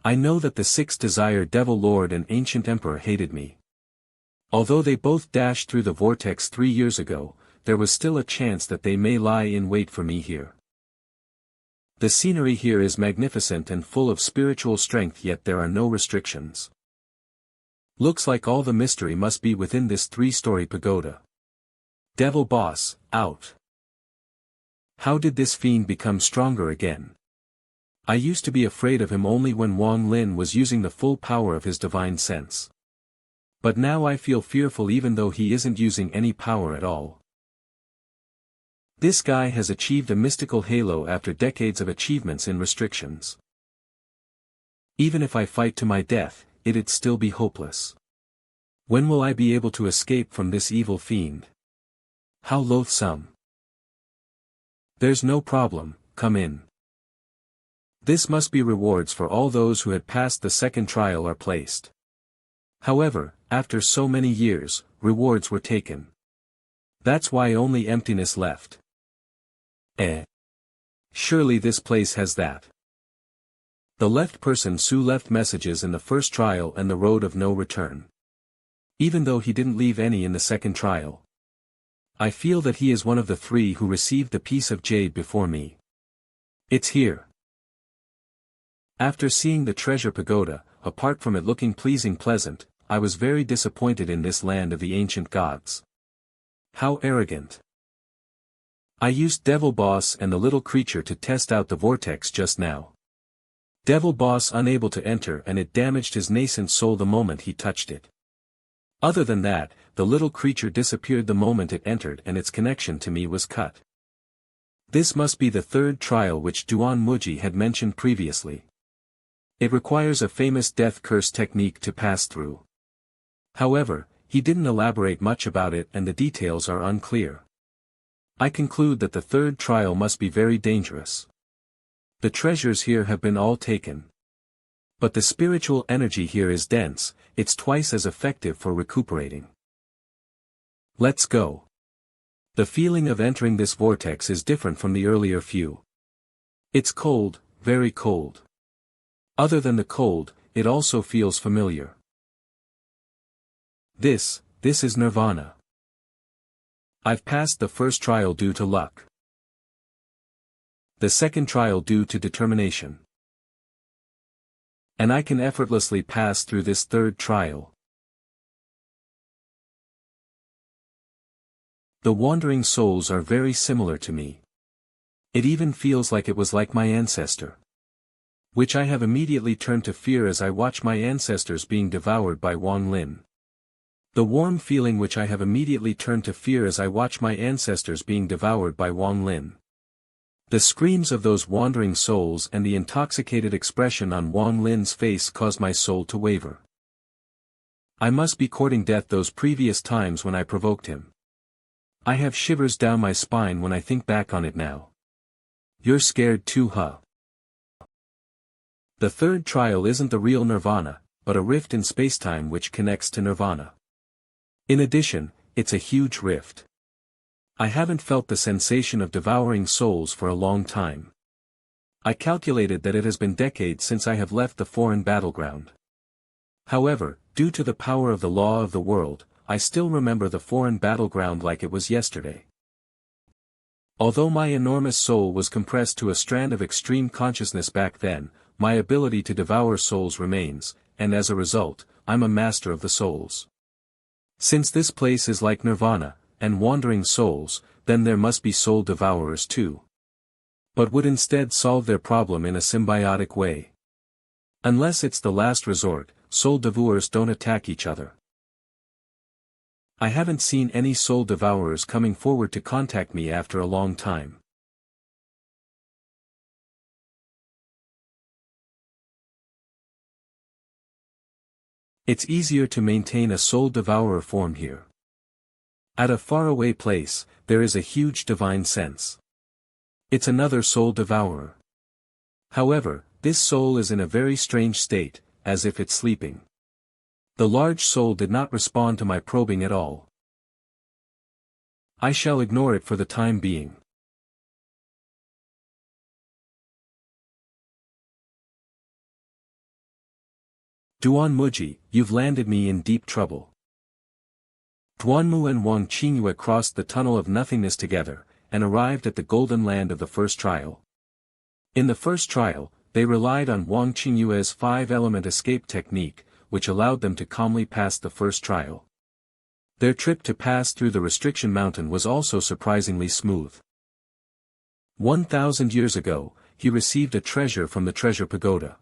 I know that the 6th Desire Devil Lord and Ancient Emperor hated me. Although they both dashed through the vortex 3 years ago, there was still a chance that they may lie in wait for me here. The scenery here is magnificent and full of spiritual strength, yet there are no restrictions. Looks like all the mystery must be within this 3-story pagoda. Devil Boss, out. How did this fiend become stronger again? I used to be afraid of him only when Wang Lin was using the full power of his divine sense. But now I feel fearful even though he isn't using any power at all. This guy has achieved a mystical halo after decades of achievements in restrictions. Even if I fight to my death, it'd still be hopeless. When will I be able to escape from this evil fiend? How loathsome. There's no problem, come in. This must be rewards for all those who had passed the second trial are placed. However, after so many years, rewards were taken. That's why only emptiness left. Surely this place has that. The left person Su left messages in the first trial and the road of no return. Even though he didn't leave any in the second trial. I feel that he is one of the 3 who received the piece of jade before me. It's here. After seeing the treasure pagoda, apart from it looking pleasant, I was very disappointed in this land of the ancient gods. How arrogant. I used Devil Boss and the little creature to test out the vortex just now. Devil Boss unable to enter and it damaged his nascent soul the moment he touched it. Other than that, the little creature disappeared the moment it entered and its connection to me was cut. This must be the third trial which Duan Muji had mentioned previously. It requires a famous death curse technique to pass through. However, he didn't elaborate much about it and the details are unclear. I conclude that the third trial must be very dangerous. The treasures here have been all taken. But the spiritual energy here is dense, it's twice as effective for recuperating. Let's go. The feeling of entering this vortex is different from the earlier few. It's cold, very cold. Other than the cold, it also feels familiar. This is Nirvana. I've passed the first trial due to luck. The second trial due to determination. And I can effortlessly pass through this third trial. The wandering souls are very similar to me. It even feels like it was like my ancestor. Which I have immediately turned to fear as I watch my ancestors being devoured by Wang Lin. The warm feeling which I have immediately turned to fear as I watch my ancestors being devoured by Wang Lin. The screams of those wandering souls and the intoxicated expression on Wang Lin's face caused my soul to waver. I must be courting death those previous times when I provoked him. I have shivers down my spine when I think back on it now. You're scared too, huh? The third trial isn't the real Nirvana, but a rift in spacetime which connects to Nirvana. In addition, it's a huge rift. I haven't felt the sensation of devouring souls for a long time. I calculated that it has been decades since I have left the foreign battleground. However, due to the power of the law of the world, I still remember the foreign battleground like it was yesterday. Although my enormous soul was compressed to a strand of extreme consciousness back then, my ability to devour souls remains, and as a result, I'm a master of the souls. Since this place is like Nirvana, and wandering souls, then there must be soul devourers too. But would instead solve their problem in a symbiotic way. Unless it's the last resort, soul devourers don't attack each other. I haven't seen any soul devourers coming forward to contact me after a long time. It's easier to maintain a soul devourer form here. At a faraway place, there is a huge divine sense. It's another soul devourer. However, this soul is in a very strange state, as if it's sleeping. The large soul did not respond to my probing at all. I shall ignore it for the time being. Duan Muji, you've landed me in deep trouble. Duanmu and Wang Qingyue crossed the tunnel of nothingness together, and arrived at the golden land of the first trial. In the first trial, they relied on Wang Qingyue's 5-element escape technique, which allowed them to calmly pass the first trial. Their trip to pass through the restriction mountain was also surprisingly smooth. 1,000 years ago, he received a treasure from the treasure pagoda.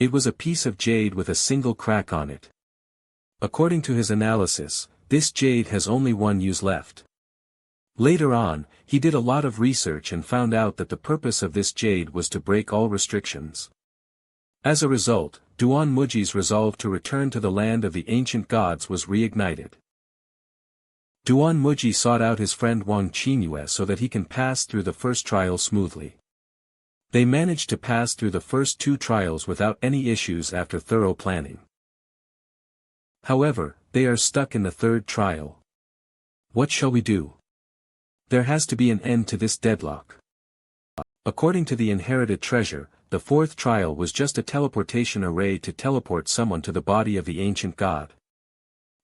It was a piece of jade with a single crack on it. According to his analysis, this jade has only one use left. Later on, he did a lot of research and found out that the purpose of this jade was to break all restrictions. As a result, Duan Muji's resolve to return to the land of the ancient gods was reignited. Duan Muji sought out his friend Wang Qingyue so that he can pass through the first trial smoothly. They managed to pass through the first 2 trials without any issues after thorough planning. However, they are stuck in the third trial. What shall we do? There has to be an end to this deadlock. According to the inherited treasure, the fourth trial was just a teleportation array to teleport someone to the body of the ancient god.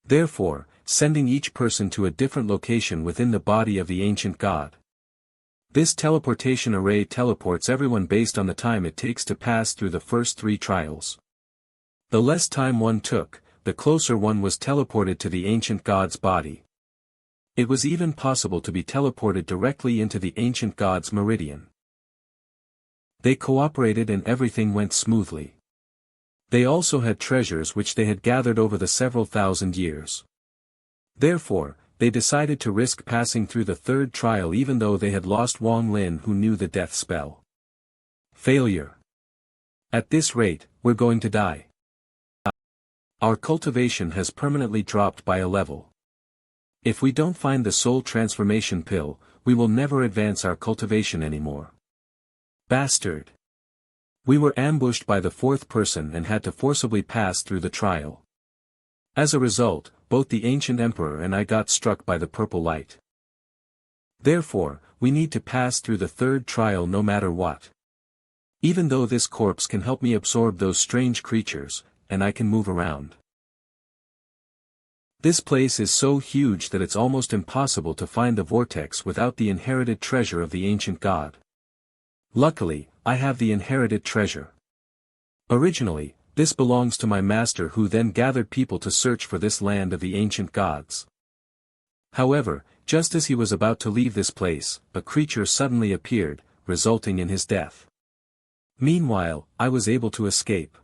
Therefore, sending each person to a different location within the body of the ancient god. This teleportation array teleports everyone based on the time it takes to pass through the first 3 trials. The less time one took, the closer one was teleported to the ancient god's body. It was even possible to be teleported directly into the ancient god's meridian. They cooperated and everything went smoothly. They also had treasures which they had gathered over the several thousand years. Therefore, they decided to risk passing through the third trial even though they had lost Wang Lin who knew the death spell. Failure. At this rate, we're going to die. Our cultivation has permanently dropped by a level. If we don't find the soul transformation pill, we will never advance our cultivation anymore. Bastard. We were ambushed by the fourth person and had to forcibly pass through the trial. As a result, both the ancient emperor and I got struck by the purple light. Therefore, we need to pass through the third trial no matter what. Even though this corpse can help me absorb those strange creatures, and I can move around. This place is so huge that it's almost impossible to find the vortex without the inherited treasure of the ancient god. Luckily, I have the inherited treasure. Originally, this belongs to my master who then gathered people to search for this land of the ancient gods. However, just as he was about to leave this place, a creature suddenly appeared, resulting in his death. Meanwhile, I was able to escape.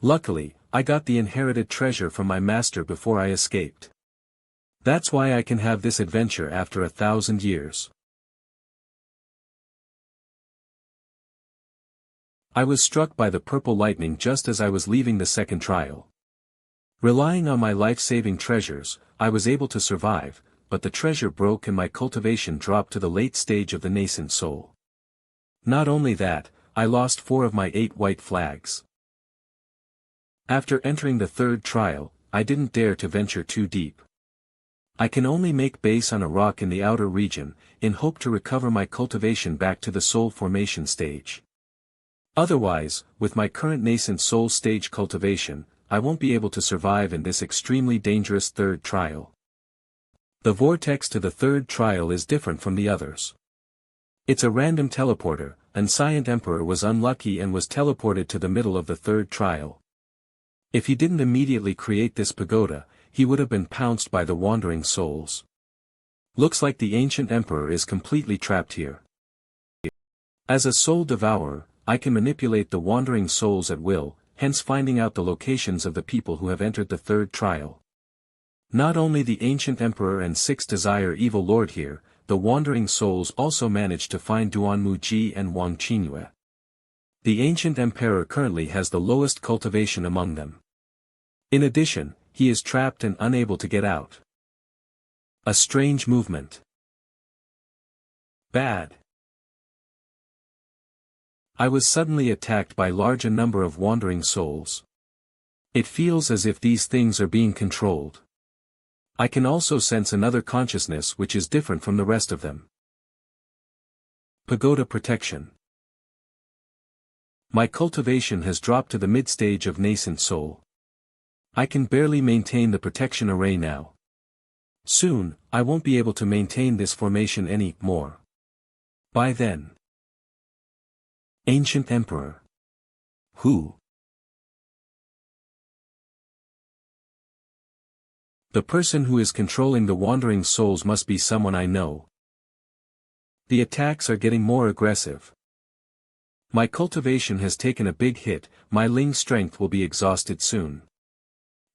Luckily, I got the inherited treasure from my master before I escaped. That's why I can have this adventure after 1,000 years. I was struck by the purple lightning just as I was leaving the second trial. Relying on my life-saving treasures, I was able to survive, but the treasure broke and my cultivation dropped to the late stage of the nascent soul. Not only that, I lost 4 of my 8 white flags. After entering the third trial, I didn't dare to venture too deep. I can only make base on a rock in the outer region, in hope to recover my cultivation back to the soul formation stage. Otherwise, with my current nascent soul stage cultivation, I won't be able to survive in this extremely dangerous third trial. The vortex to the third trial is different from the others. It's a random teleporter, and Xian Emperor was unlucky and was teleported to the middle of the third trial. If he didn't immediately create this pagoda, he would have been pounced by the wandering souls. Looks like the ancient emperor is completely trapped here. As a soul devourer, I can manipulate the wandering souls at will, hence finding out the locations of the people who have entered the third trial. Not only the ancient emperor and 6 desire evil lord here, the wandering souls also managed to find Duanmu Ji and Wang Qingyue. The ancient emperor currently has the lowest cultivation among them. In addition, he is trapped and unable to get out. A strange movement. Bad. I was suddenly attacked by large a number of wandering souls. It feels as if these things are being controlled. I can also sense another consciousness which is different from the rest of them. Pagoda protection. My cultivation has dropped to the mid-stage of nascent soul. I can barely maintain the protection array now. Soon, I won't be able to maintain this formation any more. By then. Ancient Emperor. Who? The person who is controlling the wandering souls must be someone I know. The attacks are getting more aggressive. My cultivation has taken a big hit, my Ling strength will be exhausted soon.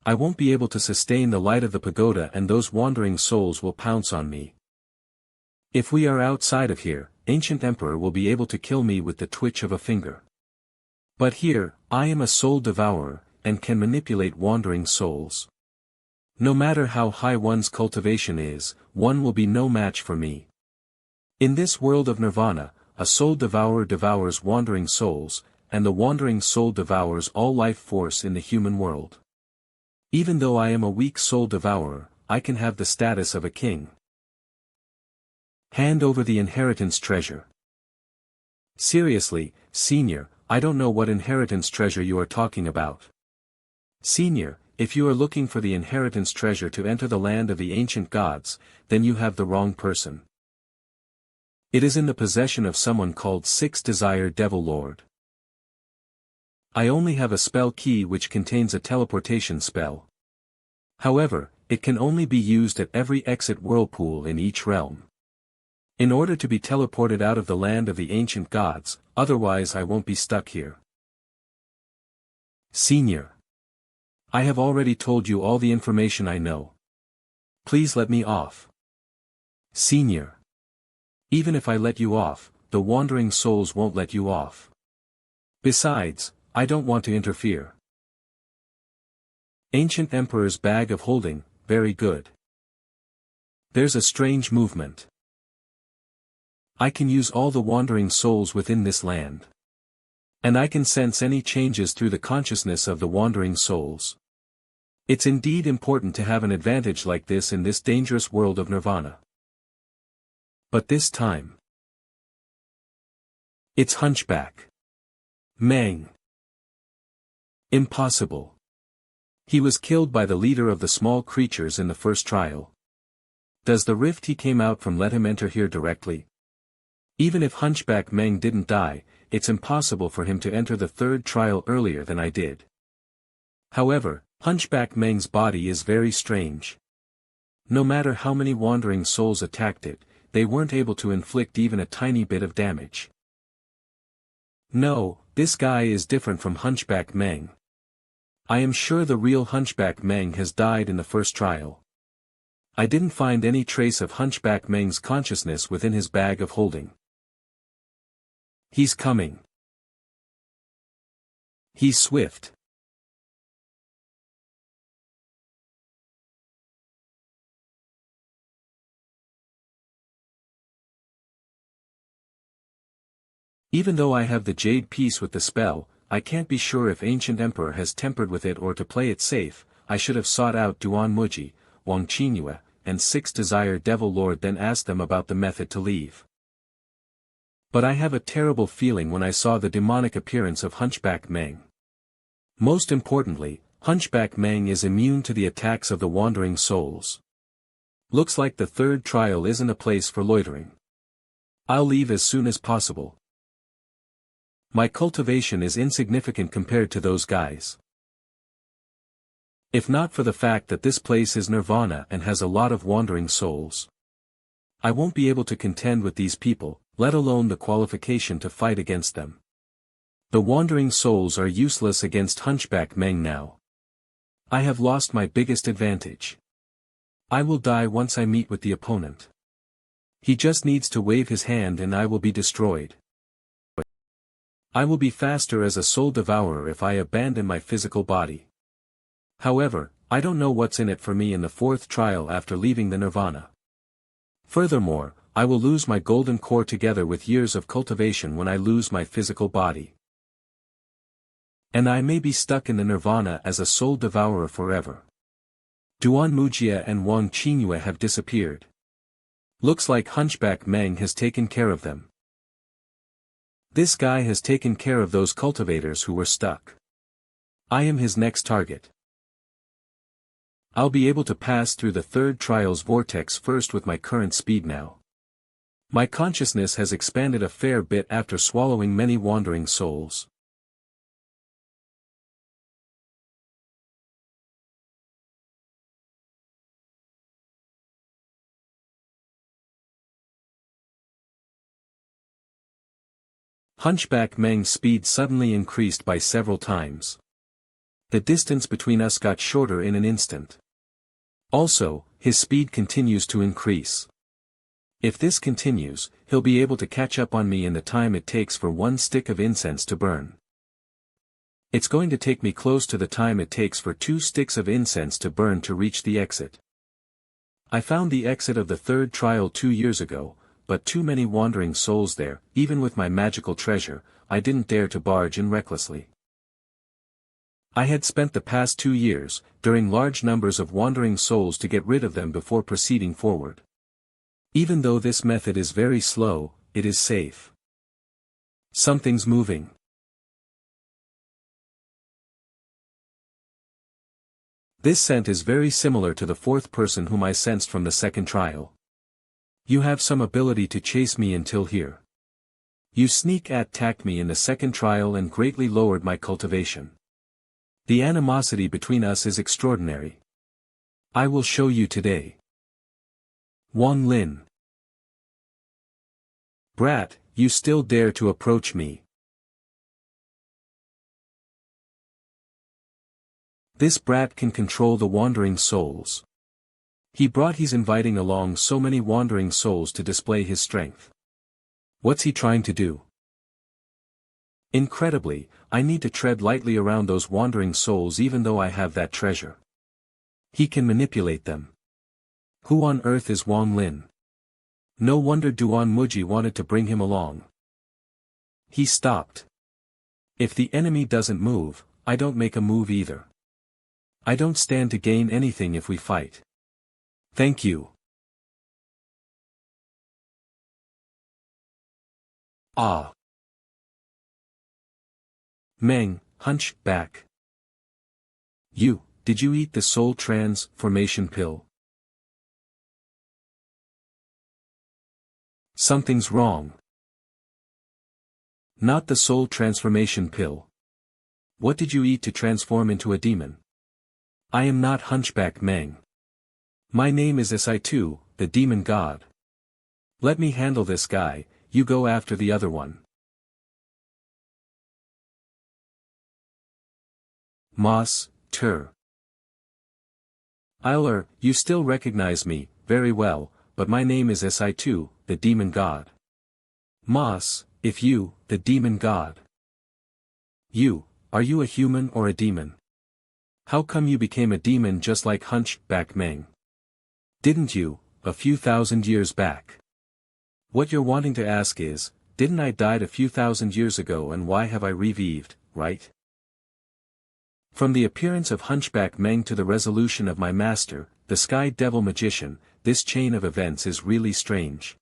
I won't be able to sustain the light of the pagoda and those wandering souls will pounce on me. If we are outside of here, Ancient Emperor will be able to kill me with the twitch of a finger. But here, I am a soul devourer, and can manipulate wandering souls. No matter how high one's cultivation is, one will be no match for me. In this world of nirvana, a soul devourer devours wandering souls, and the wandering soul devours all life force in the human world. Even though I am a weak soul devourer, I can have the status of a king. Hand over the inheritance treasure. Seriously, Senior, I don't know what inheritance treasure you are talking about. Senior, if you are looking for the inheritance treasure to enter the land of the ancient gods, then you have the wrong person. It is in the possession of someone called 6 Desire Devil Lord. I only have a spell key which contains a teleportation spell. However, it can only be used at every exit whirlpool in each realm. In order to be teleported out of the land of the ancient gods, otherwise I won't be stuck here. Senior. I have already told you all the information I know. Please let me off. Senior. Even if I let you off, the wandering souls won't let you off. Besides, I don't want to interfere. Ancient Emperor's bag of holding, very good. There's a strange movement. I can use all the wandering souls within this land. And I can sense any changes through the consciousness of the wandering souls. It's indeed important to have an advantage like this in this dangerous world of nirvana. But this time, it's Hunchback Meng. Impossible. He was killed by the leader of the small creatures in the first trial. Does the rift he came out from let him enter here directly? Even if Hunchback Meng didn't die, it's impossible for him to enter the third trial earlier than I did. However, Hunchback Meng's body is very strange. No matter how many wandering souls attacked it, they weren't able to inflict even a tiny bit of damage. No, this guy is different from Hunchback Meng. I am sure the real Hunchback Meng has died in the first trial. I didn't find any trace of Hunchback Meng's consciousness within his bag of holding. He's coming. He's swift. Even though I have the jade piece with the spell, I can't be sure if Ancient Emperor has tempered with it or to play it safe. I should have sought out Duan Muji, Wang Qingyue, and Six Desire Devil Lord then asked them about the method to leave. But I have a terrible feeling when I saw the demonic appearance of Hunchback Meng. Most importantly, Hunchback Meng is immune to the attacks of the wandering souls. Looks like the third trial isn't a place for loitering. I'll leave as soon as possible. My cultivation is insignificant compared to those guys. If not for the fact that this place is nirvana and has a lot of wandering souls, I won't be able to contend with these people, let alone the qualification to fight against them. The wandering souls are useless against Hunchback Meng now. I have lost my biggest advantage. I will die once I meet with the opponent. He just needs to wave his hand and I will be destroyed. I will be faster as a soul devourer if I abandon my physical body. However, I don't know what's in it for me in the fourth trial after leaving the nirvana. Furthermore, I will lose my golden core together with years of cultivation when I lose my physical body. And I may be stuck in the nirvana as a soul devourer forever. Duan Mujia and Wang Qingyue have disappeared. Looks like Hunchback Meng has taken care of them. This guy has taken care of those cultivators who were stuck. I am his next target. I'll be able to pass through the third trial's vortex first with my current speed now. My consciousness has expanded a fair bit after swallowing many wandering souls. Hunchback Meng's speed suddenly increased by several times. The distance between us got shorter in an instant. Also, his speed continues to increase. If this continues, he'll be able to catch up on me in the time it takes for one stick of incense to burn. It's going to take me close to the time it takes for 2 sticks of incense to burn to reach the exit. I found the exit of the third trial 2 years ago, but too many wandering souls there, even with my magical treasure, I didn't dare to barge in recklessly. I had spent the past 2 years, during large numbers of wandering souls to get rid of them before proceeding forward. Even though this method is very slow, it is safe. Something's moving. This scent is very similar to the fourth person whom I sensed from the second trial. You have some ability to chase me until here. You attacked me in the second trial and greatly lowered my cultivation. The animosity between us is extraordinary. I will show you today. Wang Lin. Brat, you still dare to approach me. This brat can control the wandering souls. He's inviting along so many wandering souls to display his strength. What's he trying to do? Incredibly, I need to tread lightly around those wandering souls even though I have that treasure. He can manipulate them. Who on earth is Wang Lin? No wonder Duan Muji wanted to bring him along. He stopped. If the enemy doesn't move, I don't make a move either. I don't stand to gain anything if we fight. Thank you. Ah. Meng, hunch back. Did you eat the soul transformation pill? Something's wrong. Not the soul transformation pill. What did you eat to transform into a demon? I am not Hunchback Meng. My name is Si2, the demon god. Let me handle this guy, you go after the other one. Mas, Tur. You still recognize me, very well, but my name is Si2, the demon god. Mas, if you, the demon god. Are you a human or a demon? How come you became a demon just like Hunchback Meng? Didn't you, a few thousand years back? What you're wanting to ask is, didn't I die a few thousand years ago and why have I revived, right? From the appearance of Hunchback Meng to the resolution of my master, the Sky Devil Magician, this chain of events is really strange.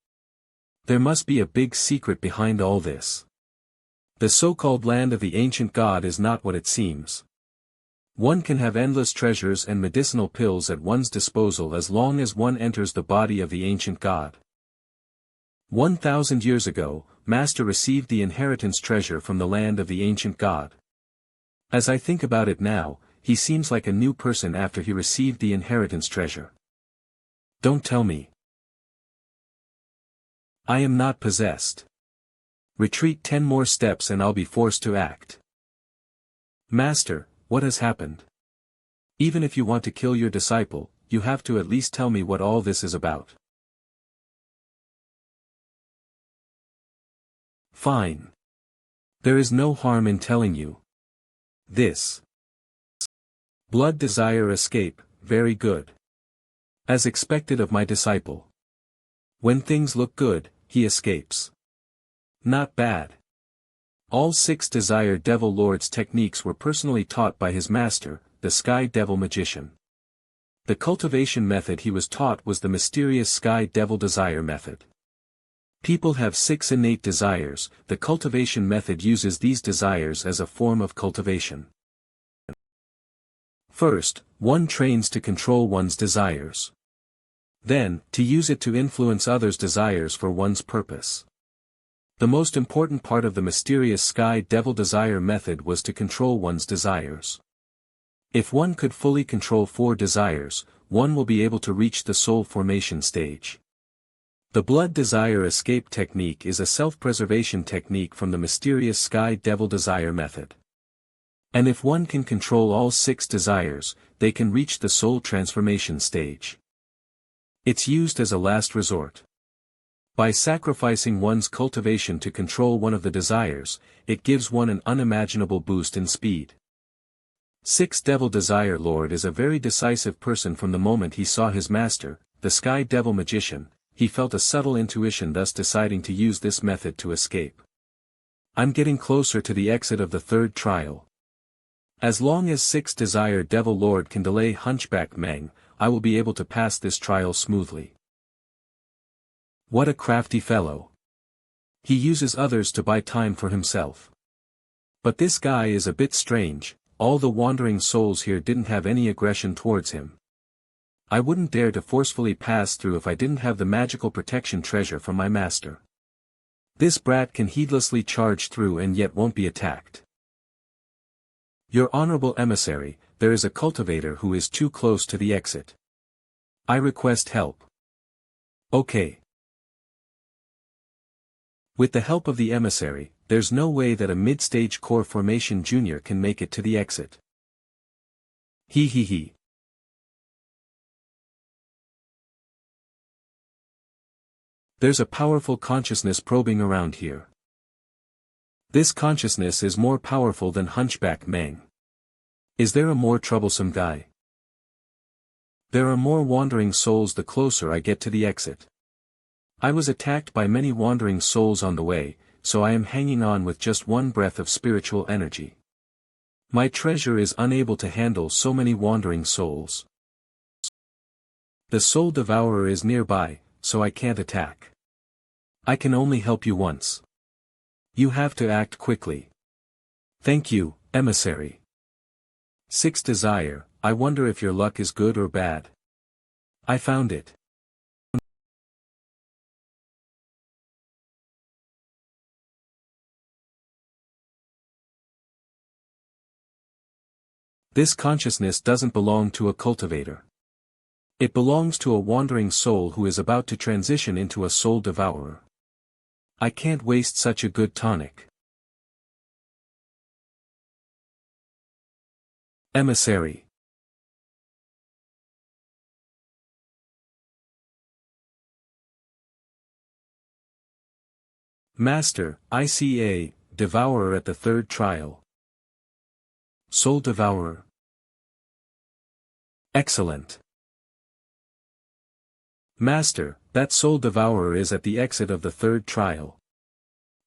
There must be a big secret behind all this. The so-called land of the ancient god is not what it seems. One can have endless treasures and medicinal pills at one's disposal as long as one enters the body of the ancient god. 1,000 years ago, Master received the inheritance treasure from the land of the ancient god. As I think about it now, he seems like a new person after he received the inheritance treasure. Don't tell me. I am not possessed. Retreat 10 more steps and I'll be forced to act. Master, what has happened? Even if you want to kill your disciple, you have to at least tell me what all this is about. Fine. There is no harm in telling you. This. Blood desire escape, very good. As expected of my disciple. When things look good, he escapes. Not bad. All 6 Desire Devil Lord's techniques were personally taught by his master, the Sky Devil Magician. The cultivation method he was taught was the mysterious Sky Devil Desire method. People have 6 innate desires, the cultivation method uses these desires as a form of cultivation. First, one trains to control one's desires. Then, to use it to influence others' desires for one's purpose. The most important part of the mysterious Sky Devil Desire method was to control one's desires. If one could fully control 4 desires, one will be able to reach the soul formation stage. The Blood Desire Escape technique is a self-preservation technique from the mysterious Sky Devil Desire method. And if one can control all 6 desires, they can reach the soul transformation stage. It's used as a last resort. By sacrificing one's cultivation to control one of the desires, it gives one an unimaginable boost in speed. 6 Devil Desire Lord is a very decisive person. From the moment he saw his master, the Sky Devil Magician, he felt a subtle intuition, thus deciding to use this method to escape. I'm getting closer to the exit of the 3rd trial. As long as 6 Desire Devil Lord can delay Hunchback Meng, I will be able to pass this trial smoothly. What a crafty fellow. He uses others to buy time for himself. But this guy is a bit strange, all the wandering souls here didn't have any aggression towards him. I wouldn't dare to forcefully pass through if I didn't have the magical protection treasure from my master. This brat can heedlessly charge through and yet won't be attacked. Your honorable emissary, there is a cultivator who is too close to the exit. I request help. Okay. With the help of the emissary, there's no way that a mid-stage core formation junior can make it to the exit. He he he. There's a powerful consciousness probing around here. This consciousness is more powerful than Hunchback Meng. Is there a more troublesome guy? There are more wandering souls the closer I get to the exit. I was attacked by many wandering souls on the way, so I am hanging on with just one breath of spiritual energy. My treasure is unable to handle so many wandering souls. The soul devourer is nearby, so I can't attack. I can only help you once. You have to act quickly. Thank you, emissary. 6 desire, I wonder if your luck is good or bad. I found it. This consciousness doesn't belong to a cultivator. It belongs to a wandering soul who is about to transition into a soul devourer. I can't waste such a good tonic. Emissary. Master, ICA, Devourer at the 3rd trial. Soul Devourer. Excellent. Master, that Soul Devourer is at the exit of the 3rd trial.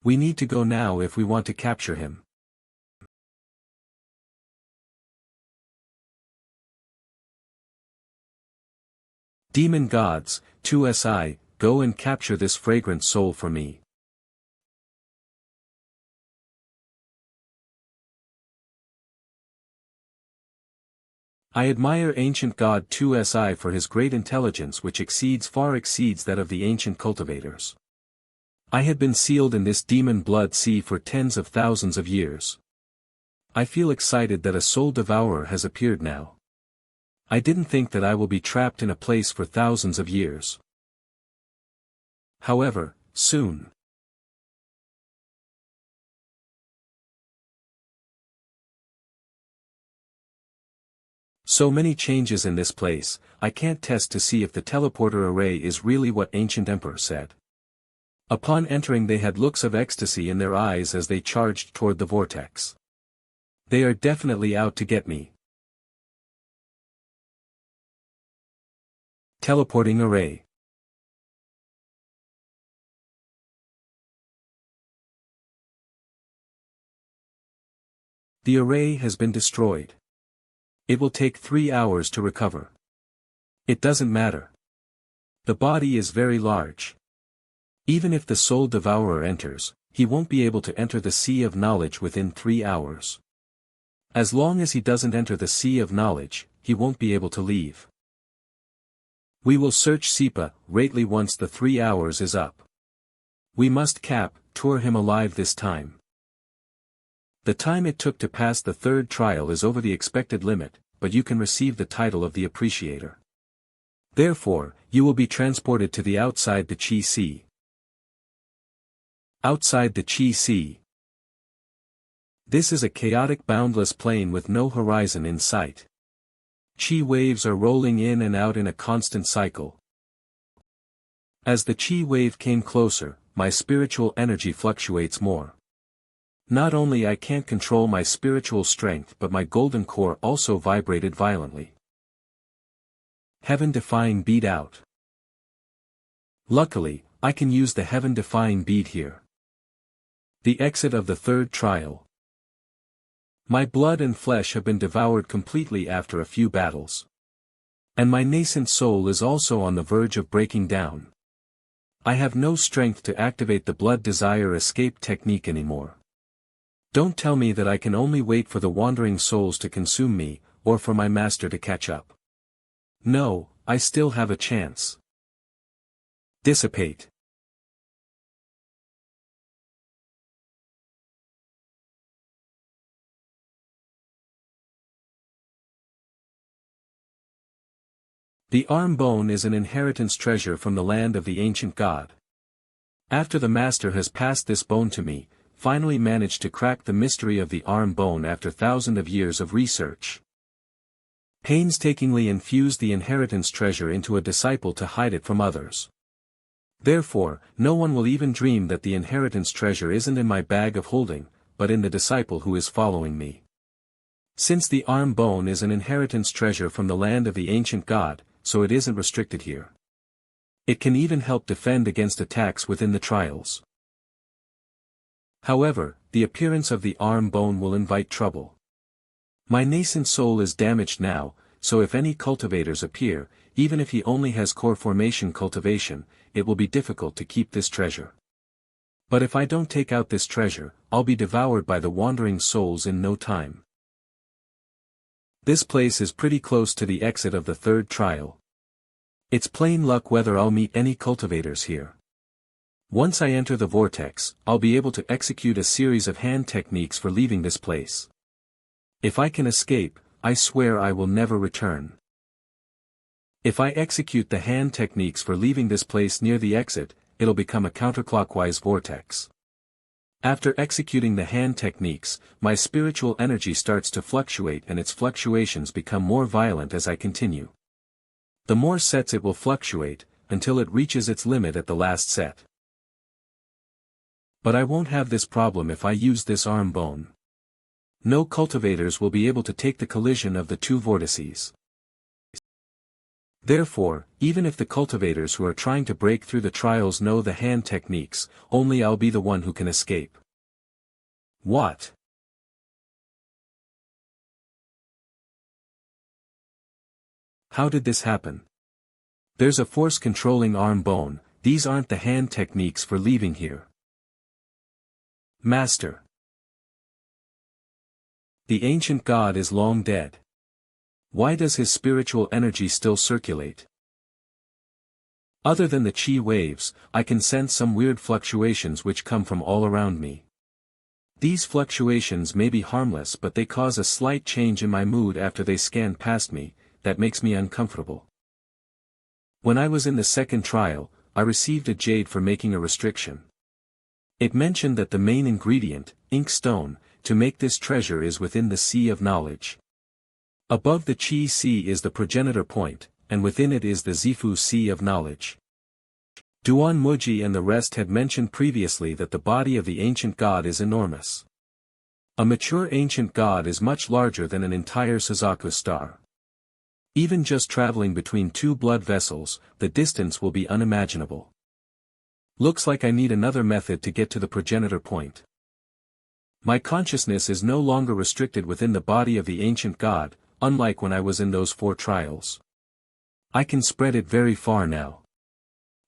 We need to go now if we want to capture him. Demon gods, 2SI, go and capture this fragrant soul for me. I admire ancient god 2SI for his great intelligence which far exceeds that of the ancient cultivators. I had been sealed in this demon blood sea for tens of thousands of years. I feel excited that a soul devourer has appeared now. I didn't think that I will be trapped in a place for thousands of years. However, soon. So many changes in this place, I can't test to see if the teleporter array is really what ancient emperor said. Upon entering they had looks of ecstasy in their eyes as they charged toward the vortex. They are definitely out to get me. Teleporting array. The array has been destroyed. It will take 3 hours to recover. It doesn't matter. The body is very large. Even if the soul devourer enters, he won't be able to enter the sea of knowledge within 3 hours. As long as he doesn't enter the sea of knowledge, he won't be able to leave. We will search Sipa, Rately once the 3 hours is up. We must tour him alive this time. The time it took to pass the 3rd trial is over the expected limit, but you can receive the title of the Appreciator. Therefore, you will be transported to the outside the Qi Sea. Outside the Qi Sea. This is a chaotic boundless plain with no horizon in sight. Qi waves are rolling in and out in a constant cycle. As the Qi wave came closer, my spiritual energy fluctuates more. Not only I can't control my spiritual strength but my golden core also vibrated violently. Heaven-defying bead out. Luckily, I can use the heaven-defying bead here. The exit of the 3rd trial. My blood and flesh have been devoured completely after a few battles. And my nascent soul is also on the verge of breaking down. I have no strength to activate the blood desire escape technique anymore. Don't tell me that I can only wait for the wandering souls to consume me, or for my master to catch up. No, I still have a chance. Dissipate. The arm bone is an inheritance treasure from the land of the ancient god. After the master has passed this bone to me, finally managed to crack the mystery of the arm bone after thousands of years of research. painstakingly infuse the inheritance treasure into a disciple to hide it from others. Therefore, no one will even dream that the inheritance treasure isn't in my bag of holding, but in the disciple who is following me. Since the arm bone is an inheritance treasure from the land of the ancient god, so it isn't restricted here. It can even help defend against attacks within the trials. However, the appearance of the arm bone will invite trouble. My nascent soul is damaged now, so if any cultivators appear, even if he only has core formation cultivation, it will be difficult to keep this treasure. But if I don't take out this treasure, I'll be devoured by the wandering souls in no time. This place is pretty close to the exit of the third trial. It's plain luck whether I'll meet any cultivators here. Once I enter the vortex, I'll be able to execute a series of hand techniques for leaving this place. If I can escape, I swear I will never return. If I execute the hand techniques for leaving this place near the exit, it'll become a counterclockwise vortex. After executing the hand techniques, my spiritual energy starts to fluctuate and its fluctuations become more violent as I continue. The more sets it will fluctuate, until it reaches its limit at the last set. But I won't have this problem if I use this arm bone. No cultivators will be able to take the collision of the two vortices. Therefore, even if the cultivators who are trying to break through the trials know the hand techniques, only I'll be the one who can escape. What? How did this happen? There's a force controlling arm bone, these aren't the hand techniques for leaving here. Master. The ancient god is long dead. Why does his spiritual energy still circulate? Other than the chi waves, I can sense some weird fluctuations which come from all around me. These fluctuations may be harmless but they cause a slight change in my mood after they scan past me, that makes me uncomfortable. When I was in the second trial, I received a jade for making a restriction. It mentioned that the main ingredient, ink stone, to make this treasure is within the sea of knowledge. Above the chi sea is the progenitor point, and within it is the Zifu sea of knowledge. Duan Muji and the rest had mentioned previously that the body of the ancient god is enormous. A mature ancient god is much larger than an entire Suzaku star. Even just traveling between two blood vessels, the distance will be unimaginable. Looks like I need another method to get to the progenitor point. My consciousness is no longer restricted within the body of the ancient god, unlike when I was in those 4 trials. I can spread it very far now.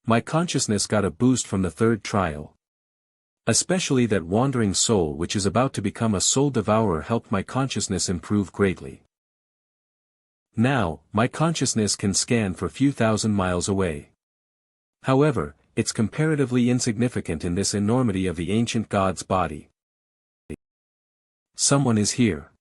My consciousness got a boost from the 3rd trial. Especially that wandering soul which is about to become a soul devourer helped my consciousness improve greatly. Now, my consciousness can scan for few thousand miles away. However, it's comparatively insignificant in this enormity of the ancient god's body. Someone is here.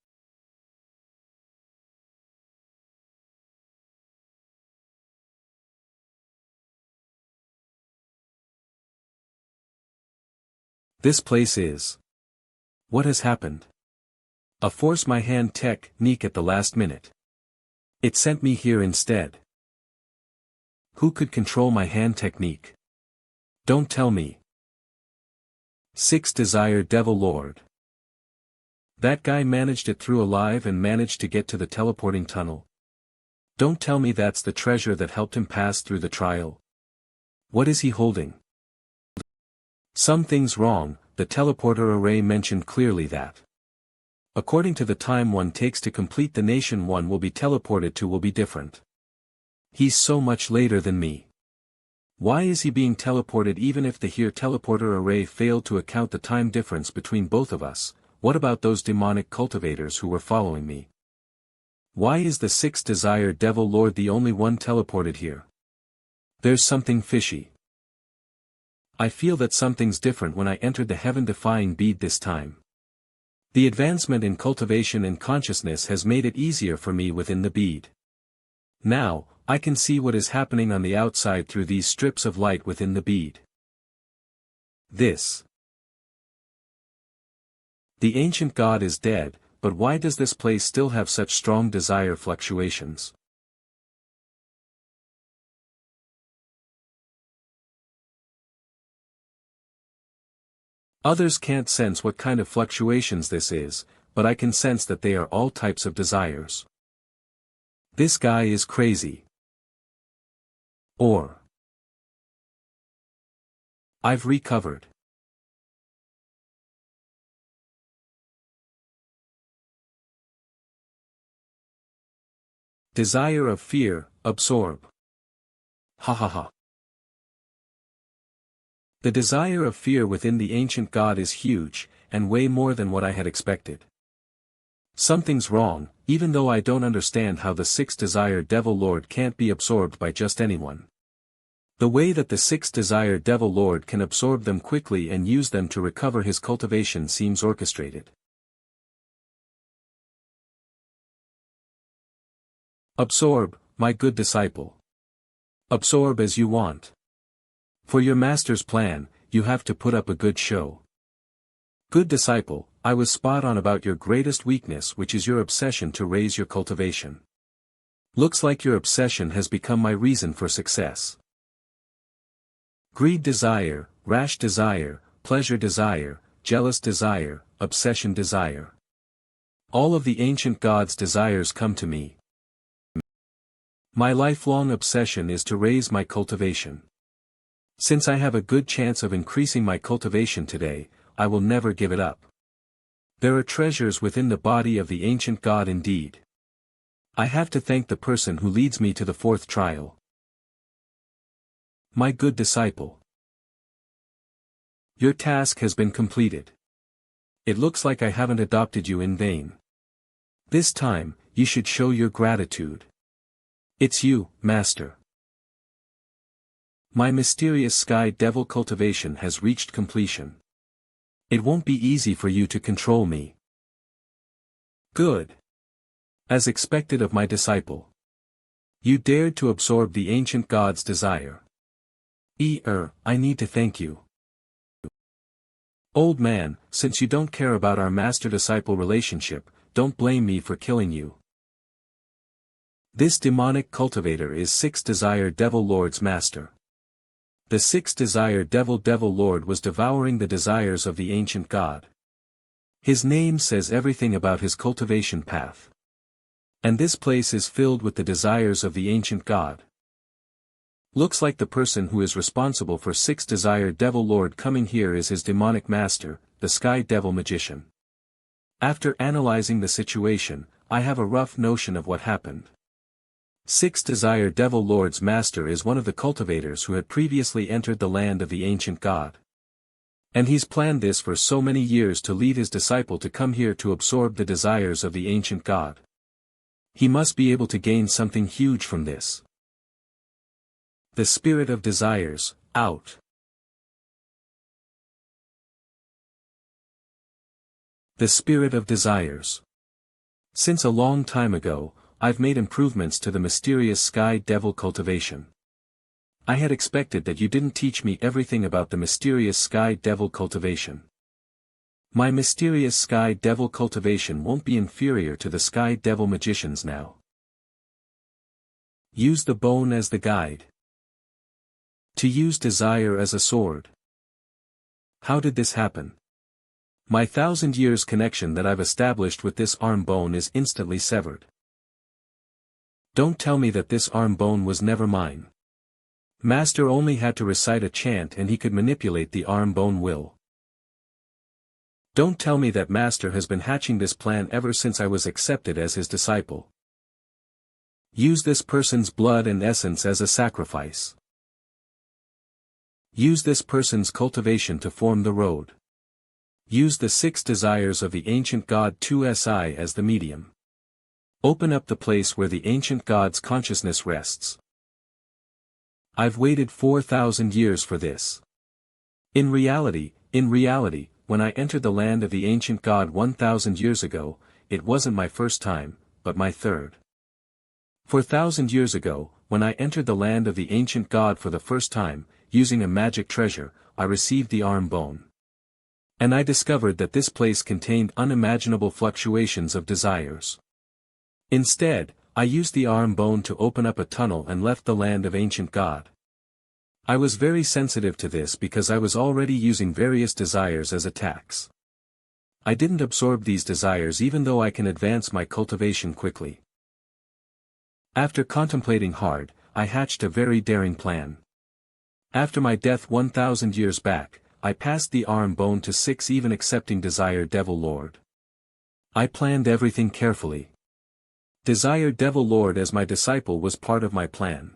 This place is. What has happened? A force my hand technique at the last minute. It sent me here instead. Who could control my hand technique? Don't tell me. 6 Desire Devil Lord. That guy managed it through alive and managed to get to the teleporting tunnel. Don't tell me that's the treasure that helped him pass through the trial. What is he holding? Something's wrong, the teleporter array mentioned clearly that. According to the time one takes to complete the nation one will be teleported to will be different. He's so much later than me. Why is he being teleported even if the here teleporter array failed to account the time difference between both of us? What about those demonic cultivators who were following me? Why is the 6 Desire Devil Lord the only one teleported here? There's something fishy. I feel that something's different when I entered the heaven-defying bead this time. The advancement in cultivation and consciousness has made it easier for me within the bead. Now, I can see what is happening on the outside through these strips of light within the bead. This. The ancient god is dead, but why does this place still have such strong desire fluctuations? Others can't sense what kind of fluctuations this is, but I can sense that they are all types of desires. This guy is crazy. Or I've recovered. Desire of fear, absorb. Ha ha ha. The desire of fear within the ancient god is huge, and way more than what I had expected. Something's wrong, even though I don't understand how the sixth desire devil lord can't be absorbed by just anyone. The way that the sixth desire devil lord can absorb them quickly and use them to recover his cultivation seems orchestrated. Absorb, my good disciple. Absorb as you want. For your master's plan, you have to put up a good show. Good disciple, I was spot on about your greatest weakness, which is your obsession to raise your cultivation. Looks like your obsession has become my reason for success. Greed desire, rash desire, pleasure desire, jealous desire, obsession desire. All of the ancient gods' desires come to me. My lifelong obsession is to raise my cultivation. Since I have a good chance of increasing my cultivation today, I will never give it up. There are treasures within the body of the ancient god indeed. I have to thank the person who leads me to the fourth trial. My good disciple. Your task has been completed. It looks like I haven't adopted you in vain. This time, you should show your gratitude. It's you, Master. My mysterious sky devil cultivation has reached completion. It won't be easy for you to control me. Good. As expected of my disciple. You dared to absorb the ancient god's desire. I need to thank you. Old man, since you don't care about our master-disciple relationship, don't blame me for killing you. This demonic cultivator is sixth desire devil lord's master. The sixth desire devil lord was devouring the desires of the ancient god. His name says everything about his cultivation path. And this place is filled with the desires of the ancient god. Looks like the person who is responsible for sixth desire devil lord coming here is his demonic master, the sky devil magician. After analyzing the situation, I have a rough notion of what happened. Sixth desire devil lord's master is one of the cultivators who had previously entered the land of the ancient god. And he's planned this for so many years to lead his disciple to come here to absorb the desires of the ancient god. He must be able to gain something huge from this. The spirit of desires, out. The spirit of desires. Since a long time ago, I've made improvements to the mysterious sky devil cultivation. I had expected that you didn't teach me everything about the mysterious sky devil cultivation. My mysterious sky devil cultivation won't be inferior to the sky devil magician's now. Use the bone as the guide. To use desire as a sword. How did this happen? My 1,000 years connection that I've established with this arm bone is instantly severed. Don't tell me that this arm bone was never mine. Master only had to recite a chant and he could manipulate the arm bone will. Don't tell me that Master has been hatching this plan ever since I was accepted as his disciple. Use this person's blood and essence as a sacrifice. Use this person's cultivation to form the road. Use the six desires of the ancient god 2Si as the medium. Open up the place where the ancient god's consciousness rests. I've waited 4,000 years for this. In reality, when I entered the land of the ancient god 1,000 years ago, it wasn't my first time, but my third. 4,000 years ago, when I entered the land of the ancient god for the first time, using a magic treasure, I received the arm bone. And I discovered that this place contained unimaginable fluctuations of desires. Instead, I used the arm bone to open up a tunnel and left the land of ancient God. I was very sensitive to this because I was already using various desires as attacks. I didn't absorb these desires even though I can advance my cultivation quickly. After contemplating hard, I hatched a very daring plan. After my death 1,000 years back, I passed the arm bone to 6 even accepting Desire Devil Lord. I planned everything carefully. Desire Devil Lord as my disciple was part of my plan.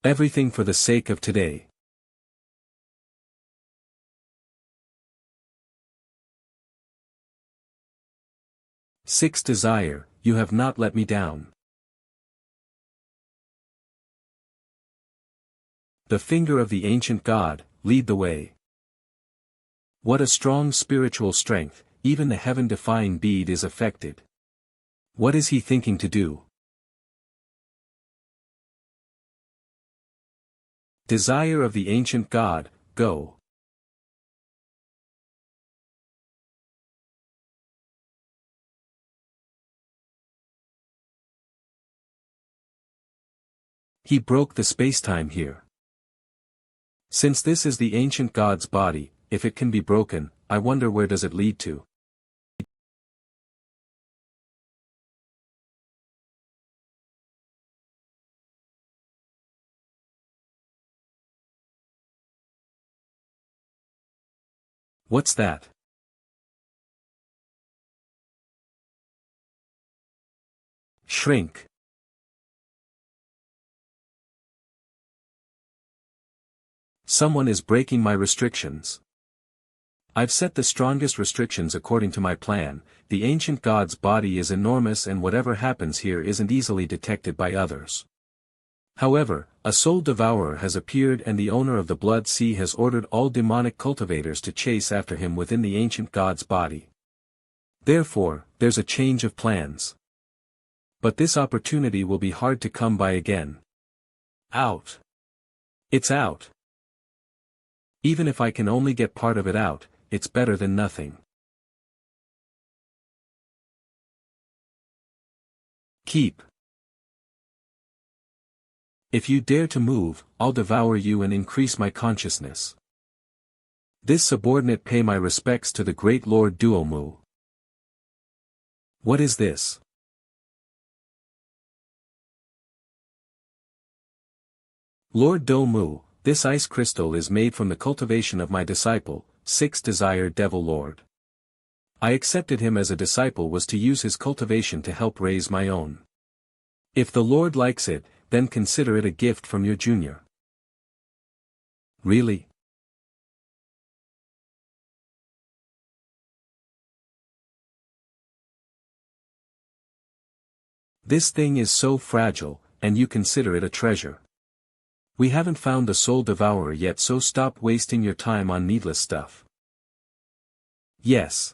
Everything for the sake of today. Sixth Desire, you have not let me down. The finger of the ancient God, lead the way. What a strong spiritual strength, even the heaven-defying bead is affected. What is he thinking to do? Desire of the ancient God, go. He broke the spacetime here. Since this is the ancient God's body, if it can be broken, I wonder where does it lead to? What's that? Shrink. Someone is breaking my restrictions. I've set the strongest restrictions according to my plan. The ancient God's body is enormous and whatever happens here isn't easily detected by others. However, a soul devourer has appeared and the owner of the Blood Sea has ordered all demonic cultivators to chase after him within the ancient God's body. Therefore, there's a change of plans. But this opportunity will be hard to come by again. Out. It's out. Even if I can only get part of it out, it's better than nothing. Keep. If you dare to move, I'll devour you and increase my consciousness. This subordinate pay my respects to the great Lord Duomu. What is this? Lord Duomu, this ice crystal is made from the cultivation of my disciple, Sixth Desire Devil Lord. I accepted him as a disciple was to use his cultivation to help raise my own. If the Lord likes it, then consider it a gift from your junior. Really? This thing is so fragile, and you consider it a treasure. We haven't found the soul devourer yet, so stop wasting your time on needless stuff. Yes.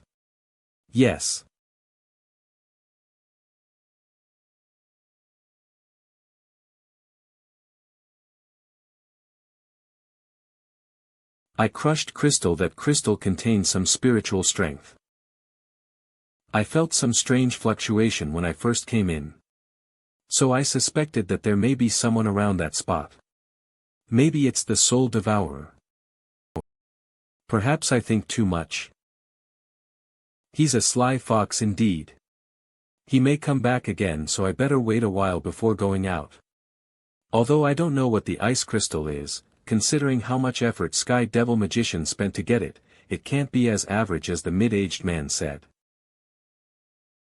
Yes. I crushed crystal. That crystal contains some spiritual strength. I felt some strange fluctuation when I first came in. So I suspected that there may be someone around that spot. Maybe it's the soul devourer. Perhaps I think too much. He's a sly fox indeed. He may come back again, so I better wait a while before going out. Although I don't know what the ice crystal is, considering how much effort Sky Devil Magician spent to get it, it can't be as average as the mid-aged man said.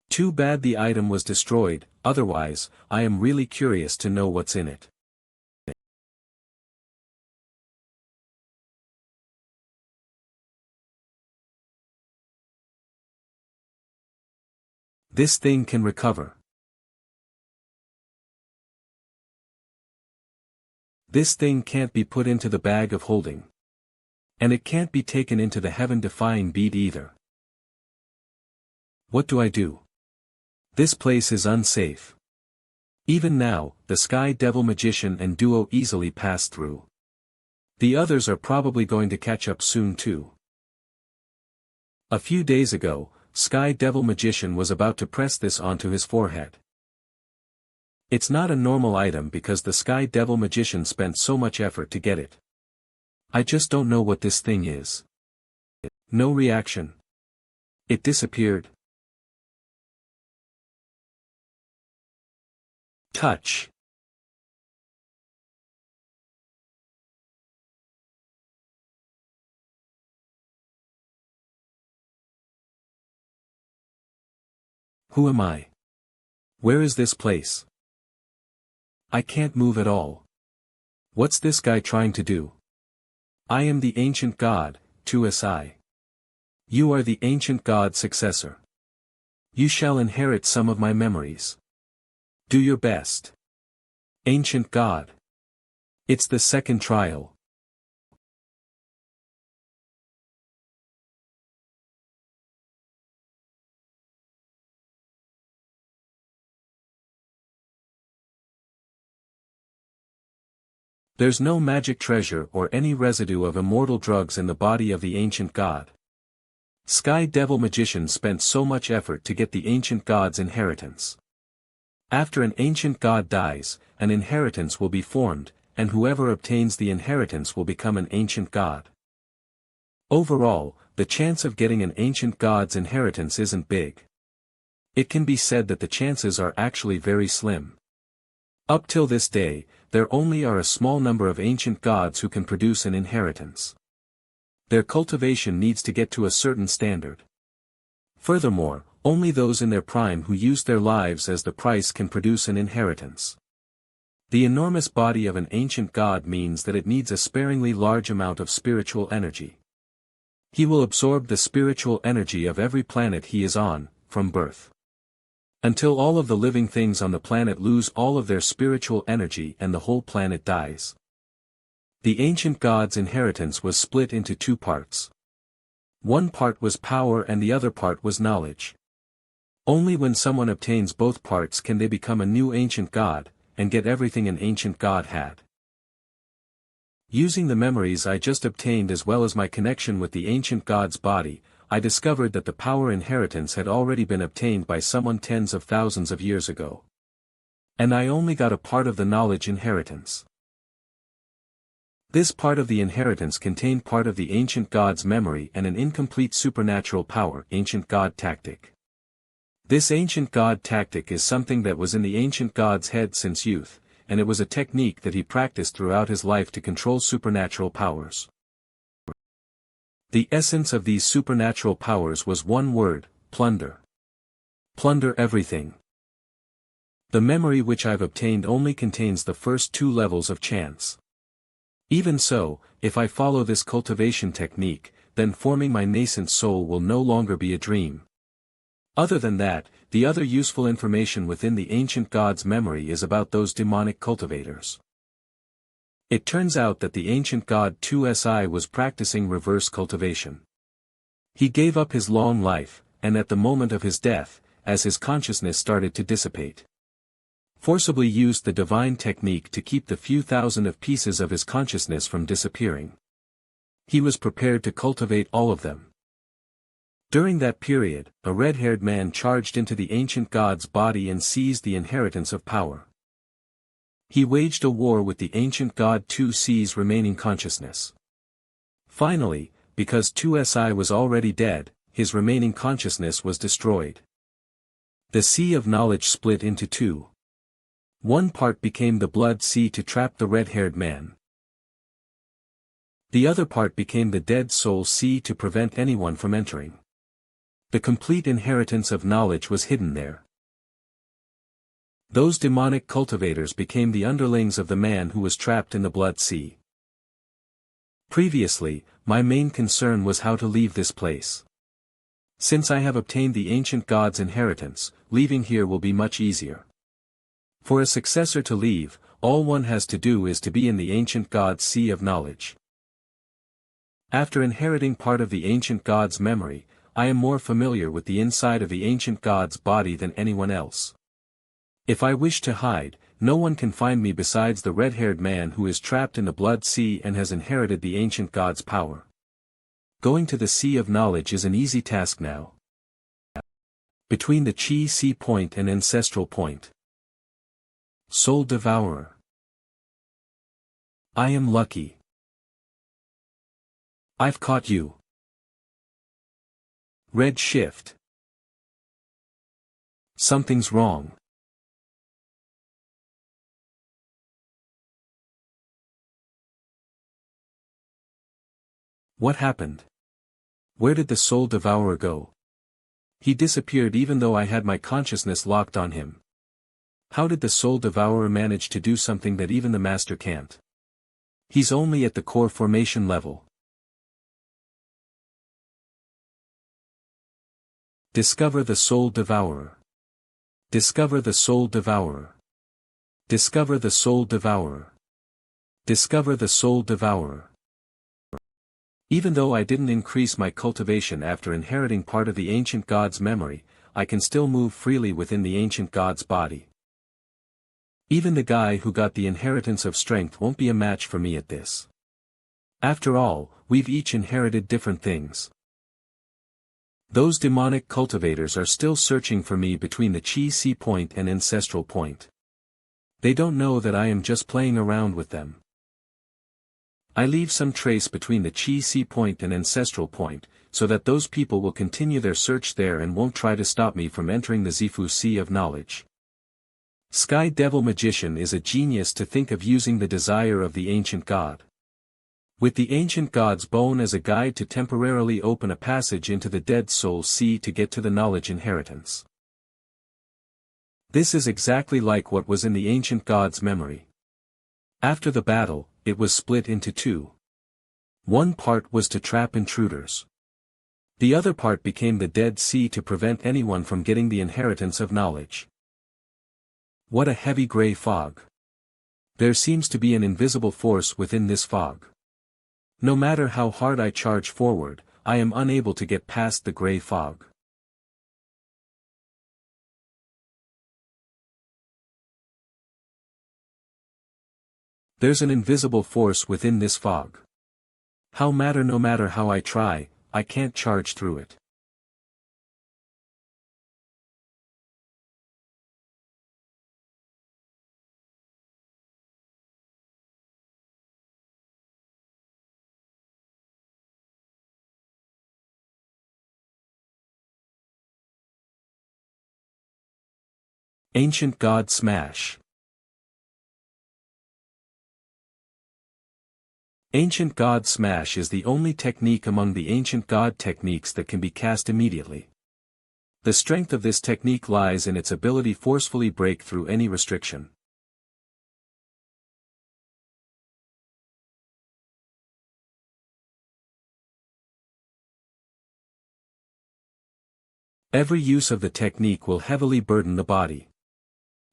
Too bad the item was destroyed, otherwise, I am really curious to know what's in it. This thing can recover. This thing can't be put into the bag of holding. And it can't be taken into the heaven-defying bead either. What do I do? This place is unsafe. Even now, the Sky Devil Magician and Duo easily pass through. The others are probably going to catch up soon too. A few days ago, Sky Devil Magician was about to press this onto his forehead. It's not a normal item because the Sky Devil Magician spent so much effort to get it. I just don't know what this thing is. No reaction. It disappeared. Touch. Who am I? Where is this place? I can't move at all. What's this guy trying to do? I am the ancient god, 2SI. You are the ancient god's successor. You shall inherit some of my memories. Do your best. Ancient god. It's the second trial. There's no magic treasure or any residue of immortal drugs in the body of the ancient god. Sky Devil Magician spent so much effort to get the ancient god's inheritance. After an ancient god dies, an inheritance will be formed, and whoever obtains the inheritance will become an ancient god. Overall, the chance of getting an ancient god's inheritance isn't big. It can be said that the chances are actually very slim. Up till this day, there only are a small number of ancient gods who can produce an inheritance. Their cultivation needs to get to a certain standard. Furthermore, only those in their prime who use their lives as the price can produce an inheritance. The enormous body of an ancient god means that it needs a sparingly large amount of spiritual energy. He will absorb the spiritual energy of every planet he is on, from birth. Until all of the living things on the planet lose all of their spiritual energy and the whole planet dies. The ancient god's inheritance was split into two parts. One part was power and the other part was knowledge. Only when someone obtains both parts can they become a new ancient god, and get everything an ancient god had. Using the memories I just obtained as well as my connection with the ancient god's body, I discovered that the power inheritance had already been obtained by someone tens of thousands of years ago. And I only got a part of the knowledge inheritance. This part of the inheritance contained part of the ancient god's memory and an incomplete supernatural power, ancient god tactic. This ancient god tactic is something that was in the ancient god's head since youth, and it was a technique that he practiced throughout his life to control supernatural powers. The essence of these supernatural powers was one word: plunder. Plunder everything. The memory which I've obtained only contains the first two levels of chance. Even so, if I follow this cultivation technique, then forming my nascent soul will no longer be a dream. Other than that, the other useful information within the ancient god's memory is about those demonic cultivators. It turns out that the ancient god 2SI was practicing reverse cultivation. He gave up his long life, and at the moment of his death, as his consciousness started to dissipate, forcibly used the divine technique to keep the few thousand of pieces of his consciousness from disappearing. He was prepared to cultivate all of them. During that period, a red-haired man charged into the ancient god's body and seized the inheritance of power. He waged a war with the ancient god 2C's remaining consciousness. Finally, because 2SI was already dead, his remaining consciousness was destroyed. The sea of knowledge split into two. One part became the blood sea to trap the red-haired man. The other part became the dead soul sea to prevent anyone from entering. The complete inheritance of knowledge was hidden there. Those demonic cultivators became the underlings of the man who was trapped in the blood sea. Previously, my main concern was how to leave this place. Since I have obtained the ancient god's inheritance, leaving here will be much easier. For a successor to leave, all one has to do is to be in the ancient god's sea of knowledge. After inheriting part of the ancient god's memory, I am more familiar with the inside of the ancient god's body than anyone else. If I wish to hide, no one can find me besides the red-haired man who is trapped in the blood sea and has inherited the ancient god's power. Going to the Sea of Knowledge is an easy task now. Between the Chi Sea Point and Ancestral Point. Soul Devourer. I am lucky. I've caught you. Red shift. Something's wrong. What happened? Where did the Soul Devourer go? He disappeared even though I had my consciousness locked on him. How did the Soul Devourer manage to do something that even the Master can't? He's only at the core formation level. Discover the Soul Devourer. Discover the Soul Devourer. Discover the Soul Devourer. Discover the Soul Devourer. Even though I didn't increase my cultivation after inheriting part of the ancient god's memory, I can still move freely within the ancient god's body. Even the guy who got the inheritance of strength won't be a match for me at this. After all, we've each inherited different things. Those demonic cultivators are still searching for me between the Chi Sea Point and Ancestral Point. They don't know that I am just playing around with them. I leave some trace between the Chi Sea Point and Ancestral Point, so that those people will continue their search there and won't try to stop me from entering the Zifu Sea of Knowledge. Sky Devil Magician is a genius to think of using the desire of the ancient god. With the ancient god's bone as a guide to temporarily open a passage into the Dead Soul Sea to get to the knowledge inheritance. This is exactly like what was in the ancient god's memory. After the battle, it was split into two. One part was to trap intruders. The other part became the Dead Sea to prevent anyone from getting the inheritance of knowledge. What a heavy gray fog. There seems to be an invisible force within this fog. No matter how hard I charge forward, I am unable to get past the gray fog. There's an invisible force within this fog. No matter how I try, I can't charge through it. Ancient God Smash. Ancient God Smash is the only technique among the ancient God techniques that can be cast immediately. The strength of this technique lies in its ability to forcefully break through any restriction. Every use of the technique will heavily burden the body.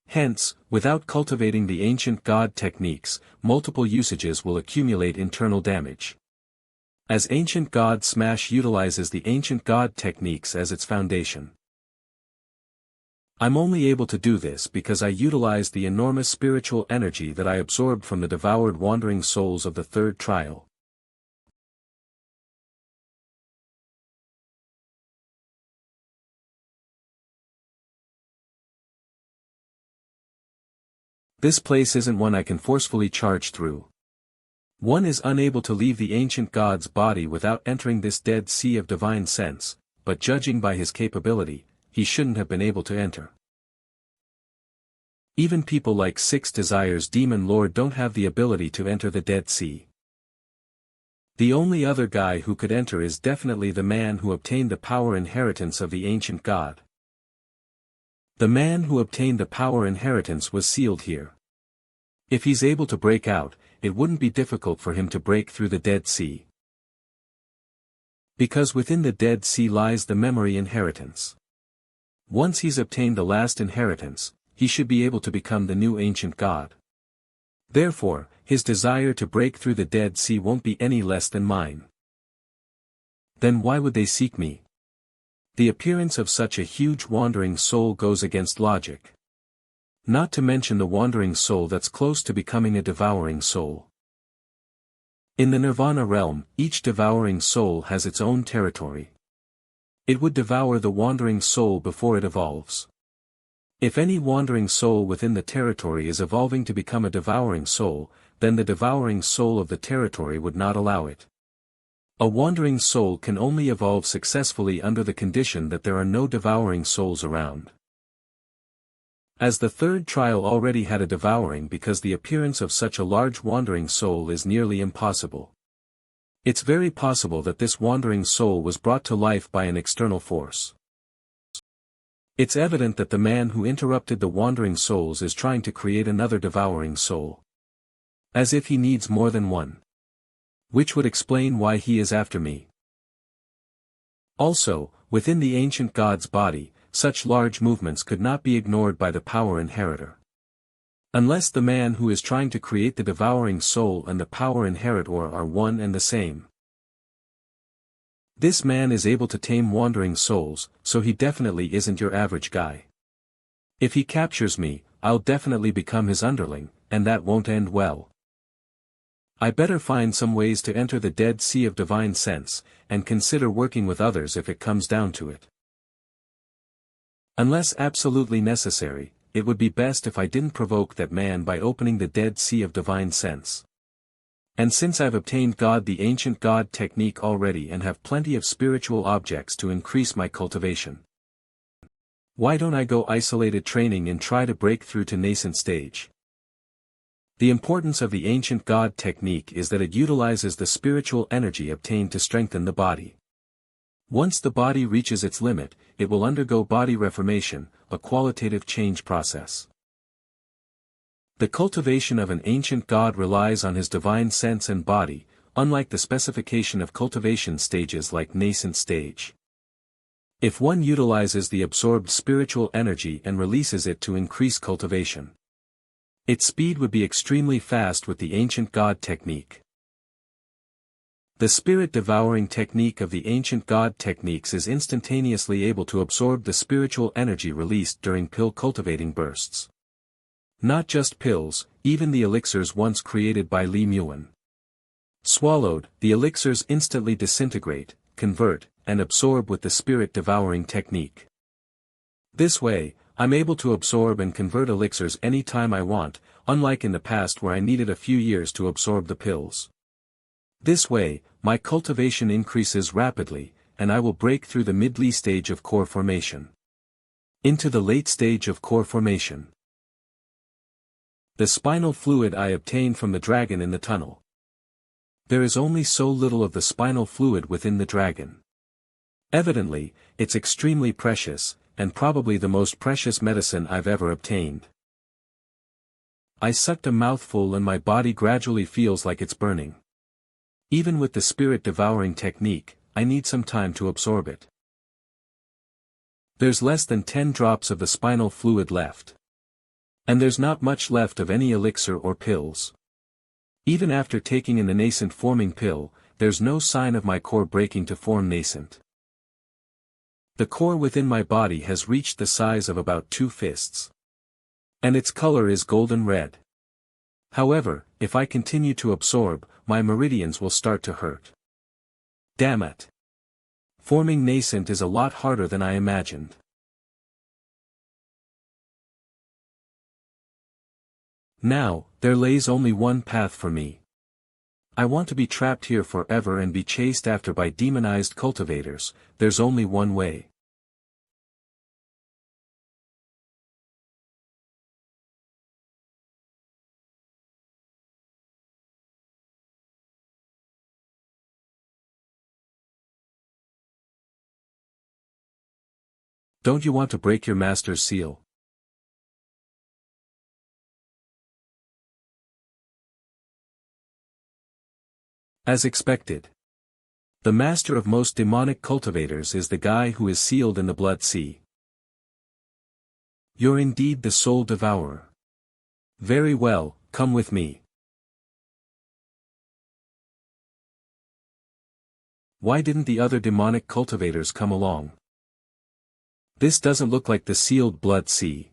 Hence, without cultivating the ancient god techniques, multiple usages will accumulate internal damage. As ancient god Smash utilizes the ancient god techniques as its foundation. I'm only able to do this because I utilized the enormous spiritual energy that I absorbed from the devoured wandering souls of the third trial. This place isn't one I can forcefully charge through. One is unable to leave the ancient god's body without entering this Dead Sea of divine sense, but judging by his capability, he shouldn't have been able to enter. Even people like Six Desires Demon Lord don't have the ability to enter the Dead Sea. The only other guy who could enter is definitely the man who obtained the power inheritance of the ancient god. The man who obtained the power inheritance was sealed here. If he's able to break out, it wouldn't be difficult for him to break through the Dead Sea. Because within the Dead Sea lies the memory inheritance. Once he's obtained the last inheritance, he should be able to become the new ancient god. Therefore, his desire to break through the Dead Sea won't be any less than mine. Then why would they seek me? The appearance of such a huge wandering soul goes against logic. Not to mention the wandering soul that's close to becoming a devouring soul. In the Nirvana realm, each devouring soul has its own territory. It would devour the wandering soul before it evolves. If any wandering soul within the territory is evolving to become a devouring soul, then the devouring soul of the territory would not allow it. A wandering soul can only evolve successfully under the condition that there are no devouring souls around. As the third trial already had a devouring because the appearance of such a large wandering soul is nearly impossible. It's very possible that this wandering soul was brought to life by an external force. It's evident that the man who interrupted the wandering souls is trying to create another devouring soul. As if he needs more than one. Which would explain why he is after me. Also, within the ancient god's body, such large movements could not be ignored by the power inheritor. Unless the man who is trying to create the devouring soul and the power inheritor are one and the same. This man is able to tame wandering souls, so he definitely isn't your average guy. If he captures me, I'll definitely become his underling, and that won't end well. I better find some ways to enter the Dead Sea of Divine Sense, and consider working with others if it comes down to it. Unless absolutely necessary, it would be best if I didn't provoke that man by opening the Dead Sea of Divine Sense. And since I've obtained God the Ancient God technique already and have plenty of spiritual objects to increase my cultivation. Why don't I go isolated training and try to break through to nascent stage? The importance of the Ancient God technique is that it utilizes the spiritual energy obtained to strengthen the body. Once the body reaches its limit, it will undergo body reformation, a qualitative change process. The cultivation of an ancient god relies on his divine sense and body, unlike the specification of cultivation stages like nascent stage. If one utilizes the absorbed spiritual energy and releases it to increase cultivation, its speed would be extremely fast with the ancient god technique. The spirit-devouring technique of the ancient god techniques is instantaneously able to absorb the spiritual energy released during pill-cultivating bursts. Not just pills, even the elixirs once created by Li Muan. Swallowed, the elixirs instantly disintegrate, convert, and absorb with the spirit-devouring technique. This way, I'm able to absorb and convert elixirs any time I want, unlike in the past where I needed a few years to absorb the pills. This way, my cultivation increases rapidly, and I will break through the mid-ly stage of core formation into the late stage of core formation. The spinal fluid I obtained from the dragon in the tunnel. There is only so little of the spinal fluid within the dragon. Evidently, it's extremely precious, and probably the most precious medicine I've ever obtained. I sucked a mouthful and my body gradually feels like it's burning. Even with the spirit-devouring technique, I need some time to absorb it. There's less than 10 drops of the spinal fluid left. And there's not much left of any elixir or pills. Even after taking in the nascent forming pill, there's no sign of my core breaking to form nascent. The core within my body has reached the size of about 2 fists. And its color is golden red. However, if I continue to absorb, my meridians will start to hurt. Damn it. Forming nascent is a lot harder than I imagined. Now, there lays only one path for me. I want to be trapped here forever and be chased after by demonized cultivators. There's only one way. Don't you want to break your master's seal? As expected. The master of most demonic cultivators is the guy who is sealed in the blood sea. You're indeed the soul devourer. Very well, come with me. Why didn't the other demonic cultivators come along? This doesn't look like the sealed blood sea.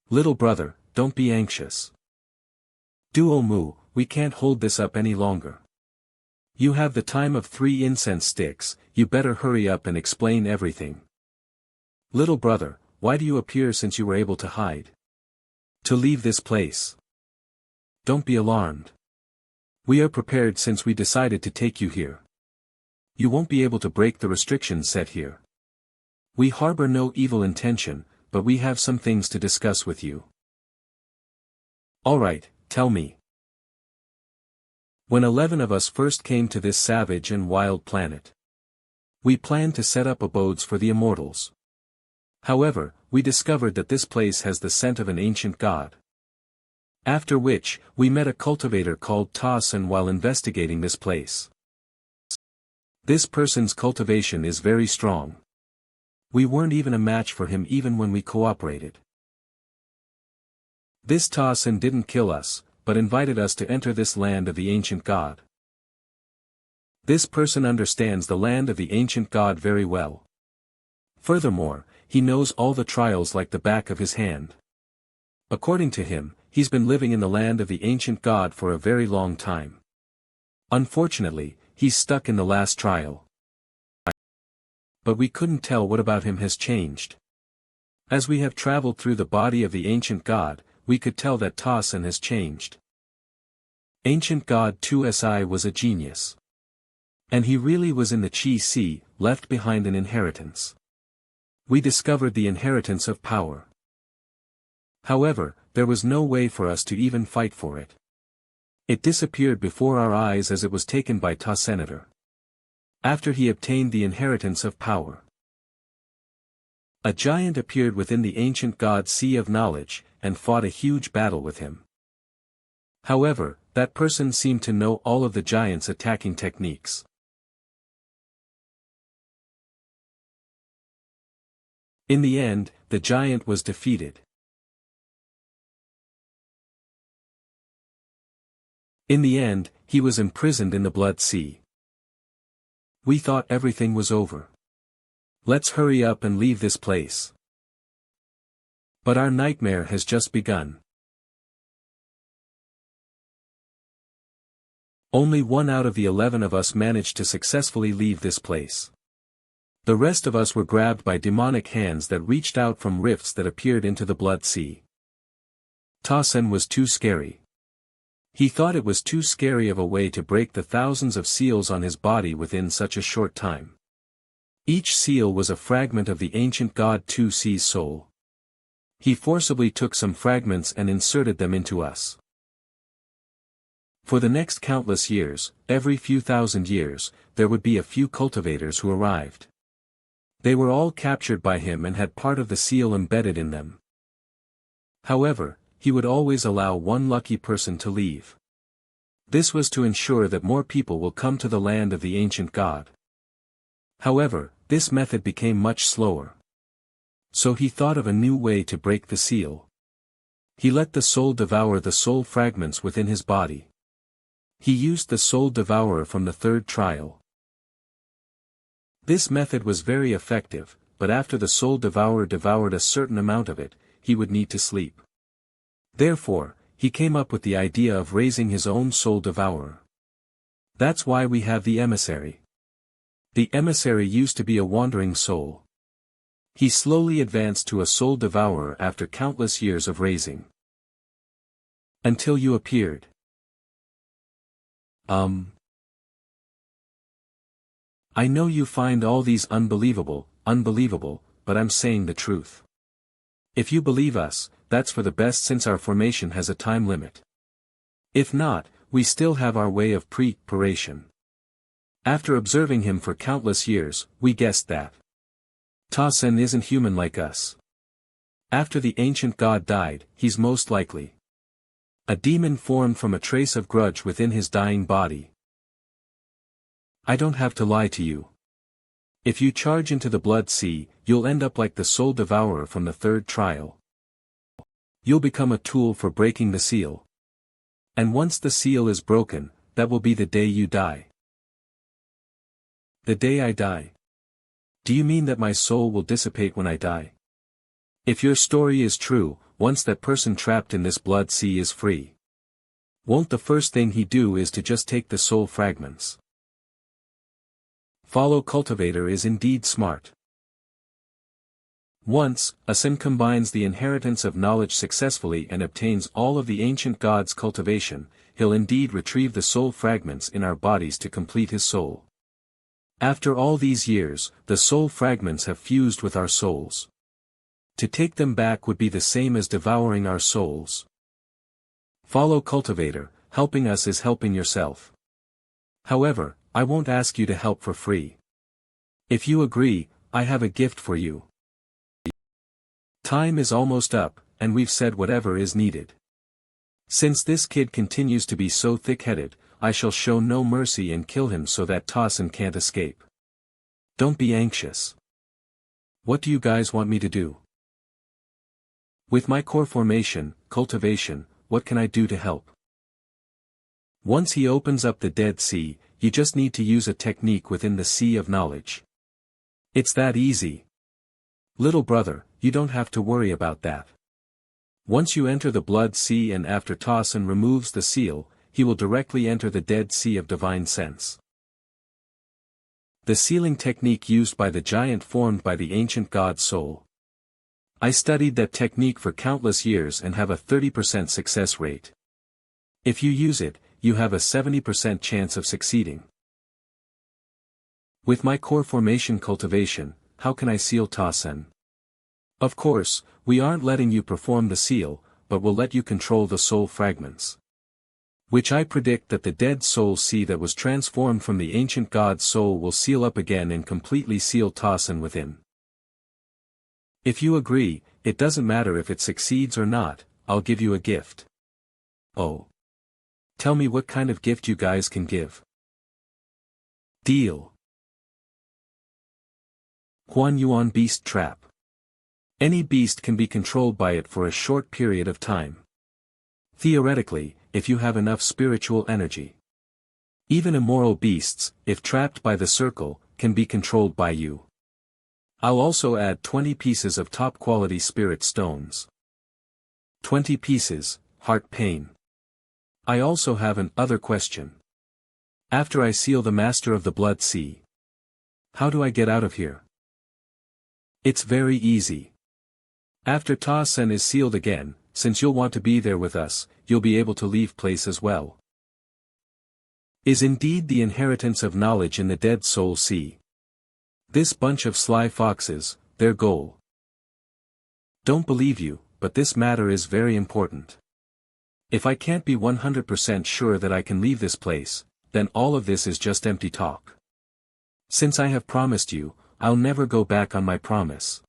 Little brother, don't be anxious. Duo Mu, we can't hold this up any longer. You have the time of 3 incense sticks, you better hurry up and explain everything. Little brother, why do you appear since you were able to hide? To leave this place. Don't be alarmed. We are prepared since we decided to take you here. You won't be able to break the restrictions set here. We harbor no evil intention, but we have some things to discuss with you. Alright, tell me. When 11 of us first came to this savage and wild planet, we planned to set up abodes for the immortals. However, we discovered that this place has the scent of an ancient god. After which, we met a cultivator called Xian while investigating this place. This person's cultivation is very strong. We weren't even a match for him even when we cooperated. This Xian didn't kill us, but invited us to enter this land of the ancient god. This person understands the land of the ancient god very well. Furthermore, he knows all the trials like the back of his hand. According to him, he's been living in the land of the ancient god for a very long time. Unfortunately, he's stuck in the last trial. But we couldn't tell what about him has changed. As we have traveled through the body of the ancient god, we could tell that Xian has changed. Ancient god 2Si was a genius. And he really was in the Qi Sea, left behind an inheritance. We discovered the inheritance of power. However, there was no way for us to even fight for it. It disappeared before our eyes as it was taken by Senator. After he obtained the inheritance of power, a giant appeared within the ancient god Sea of Knowledge, and fought a huge battle with him. However, that person seemed to know all of the giant's attacking techniques. In the end, the giant was defeated. In the end, he was imprisoned in the Blood Sea. We thought everything was over. Let's hurry up and leave this place. But our nightmare has just begun. Only 1 out of the 11 of us managed to successfully leave this place. The rest of us were grabbed by demonic hands that reached out from rifts that appeared into the Blood Sea. Xian was too scary. He thought it was too scary of a way to break the thousands of seals on his body within such a short time. Each seal was a fragment of the ancient god 2C's soul. He forcibly took some fragments and inserted them into us. For the next countless years, every few thousand years, there would be a few cultivators who arrived. They were all captured by him and had part of the seal embedded in them. However, he would always allow one lucky person to leave. This was to ensure that more people will come to the land of the ancient god. However, this method became much slower. So he thought of a new way to break the seal. He let the soul devour the soul fragments within his body. He used the soul devourer from the 3rd trial. This method was very effective, but after the soul devourer devoured a certain amount of it, he would need to sleep. Therefore, he came up with the idea of raising his own soul devourer. That's why we have the emissary. The emissary used to be a wandering soul. He slowly advanced to a soul devourer after countless years of raising. Until you appeared. I know you find all these unbelievable, but I'm saying the truth. If you believe us, that's for the best since our formation has a time limit. If not, we still have our way of preparation. After observing him for countless years, we guessed that Xian isn't human like us. After the ancient god died, he's most likely a demon formed from a trace of grudge within his dying body. I don't have to lie to you. If you charge into the Blood Sea, you'll end up like the soul devourer from the 3rd trial. You'll become a tool for breaking the seal. And once the seal is broken, that will be the day you die. The day I die. Do you mean that my soul will dissipate when I die? If your story is true, once that person trapped in this Blood Sea is free, Won't the first thing he do is to just take the soul fragments? Follow cultivator is indeed smart. Once, Xian combines the inheritance of knowledge successfully and obtains all of the ancient gods' cultivation, he'll indeed retrieve the soul fragments in our bodies to complete his soul. After all these years, the soul fragments have fused with our souls. To take them back would be the same as devouring our souls. Follow cultivator, helping us is helping yourself. However, I won't ask you to help for free. If you agree, I have a gift for you. Time is almost up, and we've said whatever is needed. Since this kid continues to be so thick-headed, I shall show no mercy and kill him so that Xian can't escape. Don't be anxious. What do you guys want me to do? With my core formation, cultivation, what can I do to help? Once he opens up the Dead Sea, you just need to use a technique within the Sea of Knowledge. It's that easy. Little brother, you don't have to worry about that. Once you enter the Blood Sea and after Xian removes the seal, he will directly enter the Dead Sea of Divine Sense. The sealing technique used by the giant formed by the ancient god soul. I studied that technique for countless years and have a 30% success rate. If you use it, you have a 70% chance of succeeding. With my core formation cultivation, how can I seal Xian? Of course, we aren't letting you perform the seal, but we'll let you control the soul fragments. Which I predict that the dead soul sea that was transformed from the ancient god's soul will seal up again and completely seal Xian within. If you agree, it doesn't matter if it succeeds or not, I'll give you a gift. Oh. Tell me what kind of gift you guys can give. Deal. Huan Yuan Beast Trap. Any beast can be controlled by it for a short period of time. Theoretically, if you have enough spiritual energy. Even immoral beasts, if trapped by the circle, can be controlled by you. I'll also add 20 pieces of top-quality spirit stones. 20 pieces, heart pain. I also have an other question. After I seal the Master of the Blood Sea, how do I get out of here? It's very easy. After Xian is sealed again, since you'll want to be there with us, you'll be able to leave place as well. Is indeed the inheritance of knowledge in the Dead Soul Sea. This bunch of sly foxes, their goal. Don't believe you, but this matter is very important. If I can't be 100% sure that I can leave this place, then all of this is just empty talk. Since I have promised you, I'll never go back on my promise.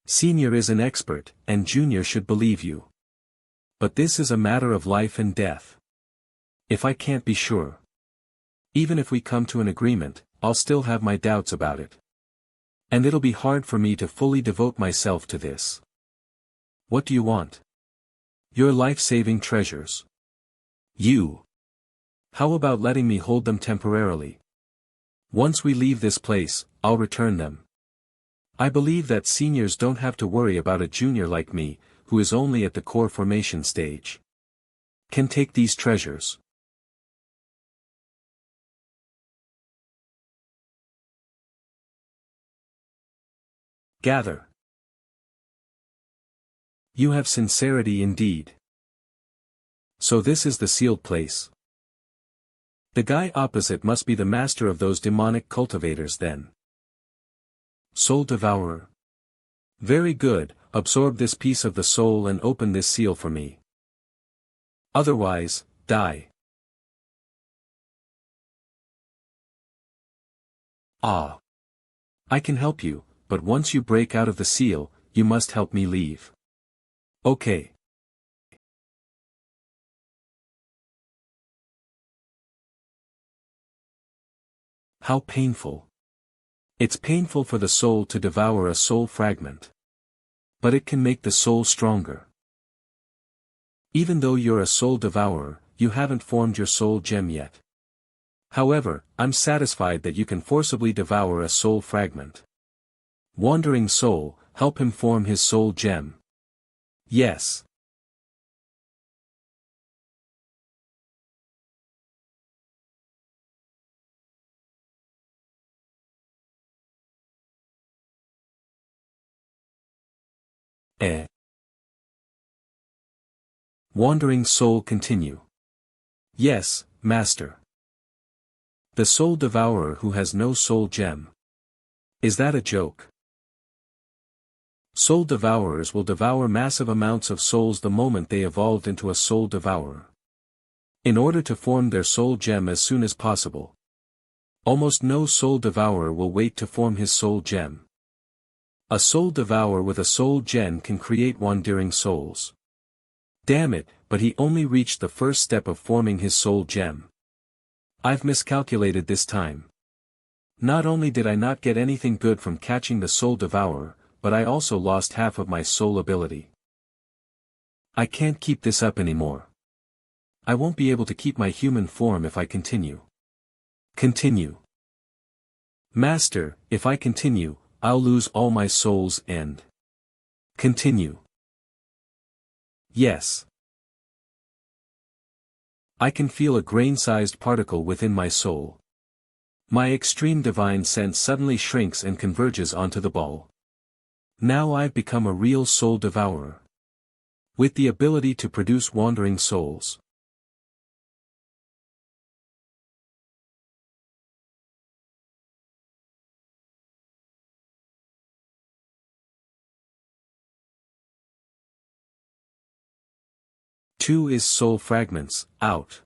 Senior is an expert, and Junior should believe you. But this is a matter of life and death. If I can't be sure. Even if we come to an agreement, I'll still have my doubts about it. And it'll be hard for me to fully devote myself to this. What do you want? Your life-saving treasures. You. How about letting me hold them temporarily? Once we leave this place, I'll return them. I believe that seniors don't have to worry about a junior like me, who is only at the core formation stage. Can take these treasures. Gather. You have sincerity indeed. So this is the sealed place. The guy opposite must be the master of those demonic cultivators then. Soul Devourer. Very good, absorb this piece of the soul and open this seal for me. Otherwise, die. Ah. I can help you, but once you break out of the seal, you must help me leave. Okay. How painful. It's painful for the soul to devour a soul fragment. But it can make the soul stronger. Even though you're a soul devourer, you haven't formed your soul gem yet. However, I'm satisfied that you can forcibly devour a soul fragment. Wandering soul, help him form his soul gem. Yes. Eh. Wandering soul continue. Yes, master. The soul devourer who has no soul gem. Is that a joke? Soul devourers will devour massive amounts of souls the moment they evolved into a soul devourer. In order to form their soul gem as soon as possible. Almost no soul devourer will wait to form his soul gem. A soul devourer with a soul gem can create wandering souls. Damn it, but he only reached the first step of forming his soul gem. I've miscalculated this time. Not only did I not get anything good from catching the soul devourer, but I also lost half of my soul ability. I can't keep this up anymore. I won't be able to keep my human form if I continue. Continue. Master, if I continue, I'll lose all my souls and... Continue. Yes. I can feel a grain-sized particle within my soul. My extreme divine sense suddenly shrinks and converges onto the ball. Now I've become a real soul devourer. With the ability to produce wandering souls. Two is soul fragments, out.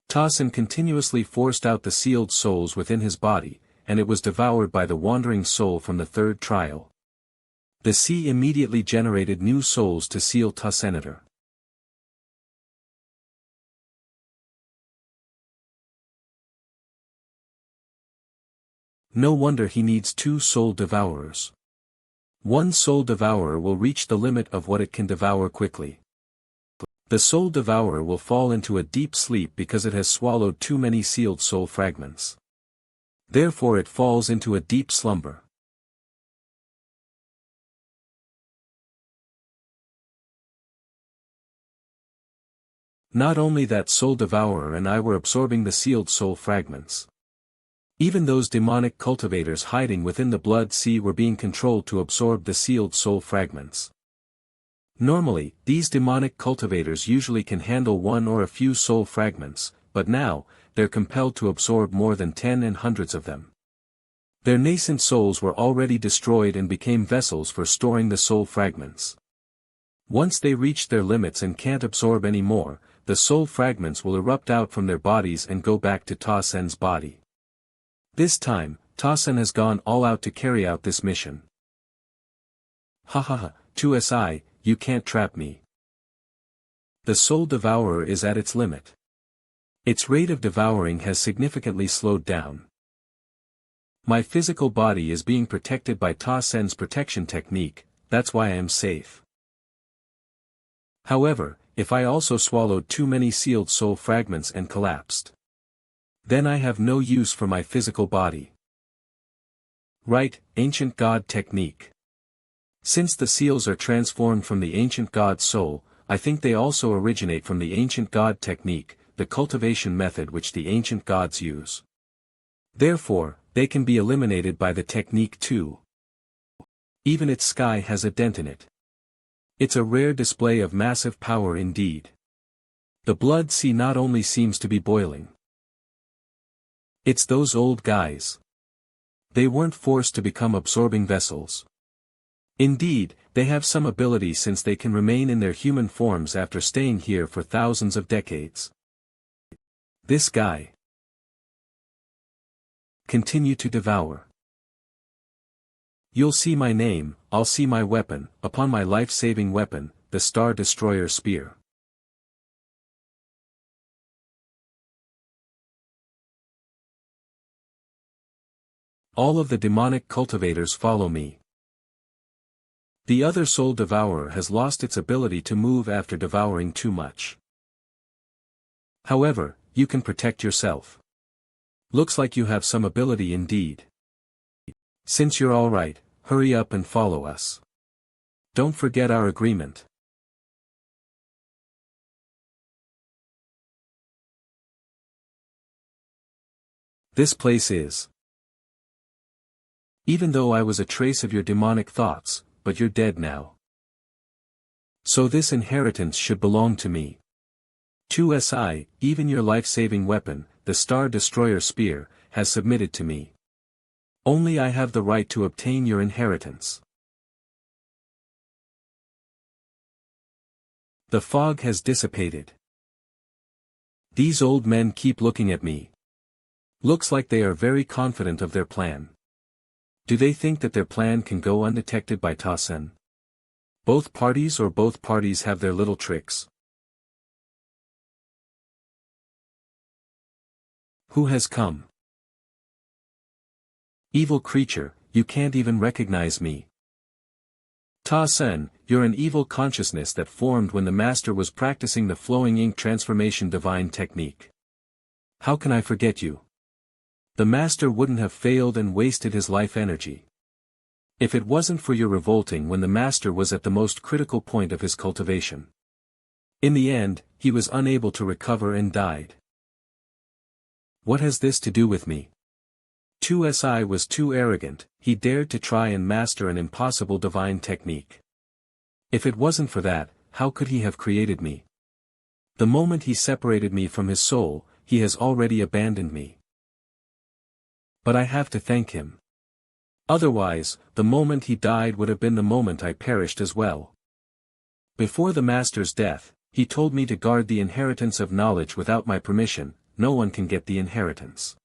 Xian continuously forced out the sealed souls within his body, and it was devoured by the wandering soul from the third trial. The sea immediately generated new souls to seal Xian. No wonder he needs two soul devourers. One soul devourer will reach the limit of what it can devour quickly. The soul devourer will fall into a deep sleep because it has swallowed too many sealed soul fragments. Therefore it falls into a deep slumber. Not only that soul devourer and I were absorbing the sealed soul fragments. Even those demonic cultivators hiding within the blood sea were being controlled to absorb the sealed soul fragments. Normally, these demonic cultivators usually can handle one or a few soul fragments, but now, they're compelled to absorb more than 10 and hundreds of them. Their nascent souls were already destroyed and became vessels for storing the soul fragments. Once they reach their limits and can't absorb any more, the soul fragments will erupt out from their bodies and go back to Xian's body. This time, Xian has gone all out to carry out this mission. Ha ha ha, 2SI, you can't trap me. The soul devourer is at its limit. Its rate of devouring has significantly slowed down. My physical body is being protected by Xian's protection technique, that's why I am safe. However, if I also swallowed too many sealed soul fragments and collapsed, then I have no use for my physical body. Right, ancient god technique. Since the seals are transformed from the ancient god's soul, I think they also originate from the ancient god technique, the cultivation method which the ancient gods use. Therefore, they can be eliminated by the technique too. Even its sky has a dent in it. It's a rare display of massive power indeed. The blood sea not only seems to be boiling. It's those old guys. They weren't forced to become absorbing vessels. Indeed, they have some ability since they can remain in their human forms after staying here for thousands of decades. This guy. Continue to devour. You'll see my name, I'll see my weapon, upon my life-saving weapon, the Star Destroyer Spear. All of the demonic cultivators follow me. The other soul devourer has lost its ability to move after devouring too much. However, you can protect yourself. Looks like you have some ability indeed. Since you're alright, hurry up and follow us. Don't forget our agreement. This place is Even though I was a trace of your demonic thoughts, but you're dead now. So this inheritance should belong to me. 2SI, even your life-saving weapon, the Star Destroyer Spear, has submitted to me. Only I have the right to obtain your inheritance. The fog has dissipated. These old men keep looking at me. Looks like they are very confident of their plan. Do they think that their plan can go undetected by Tasen? Both parties have their little tricks. Who has come? Evil creature, you can't even recognize me. Ta-sen, you're an evil consciousness that formed when the master was practicing the flowing ink transformation divine technique. How can I forget you? The master wouldn't have failed and wasted his life energy. If it wasn't for your revolting when the master was at the most critical point of his cultivation. In the end, he was unable to recover and died. What has this to do with me? 2SI was too arrogant, he dared to try and master an impossible divine technique. If it wasn't for that, how could he have created me? The moment he separated me from his soul, he has already abandoned me. But I have to thank him. Otherwise, the moment he died would have been the moment I perished as well. Before the master's death, he told me to guard the inheritance of knowledge without my permission. No one can get the inheritance.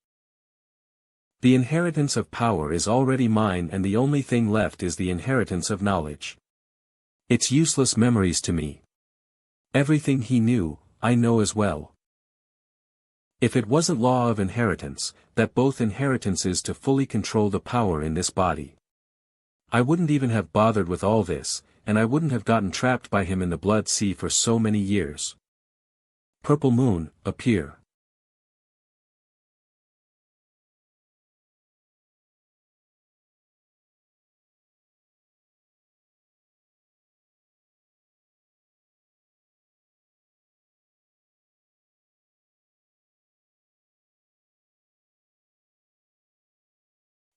The inheritance of power is already mine and the only thing left is the inheritance of knowledge. It's useless memories to me. Everything he knew, I know as well. If it wasn't law of inheritance, that both inheritances to fully control the power in this body, I wouldn't even have bothered with all this, and I wouldn't have gotten trapped by him in the blood sea for so many years. Purple moon, appear.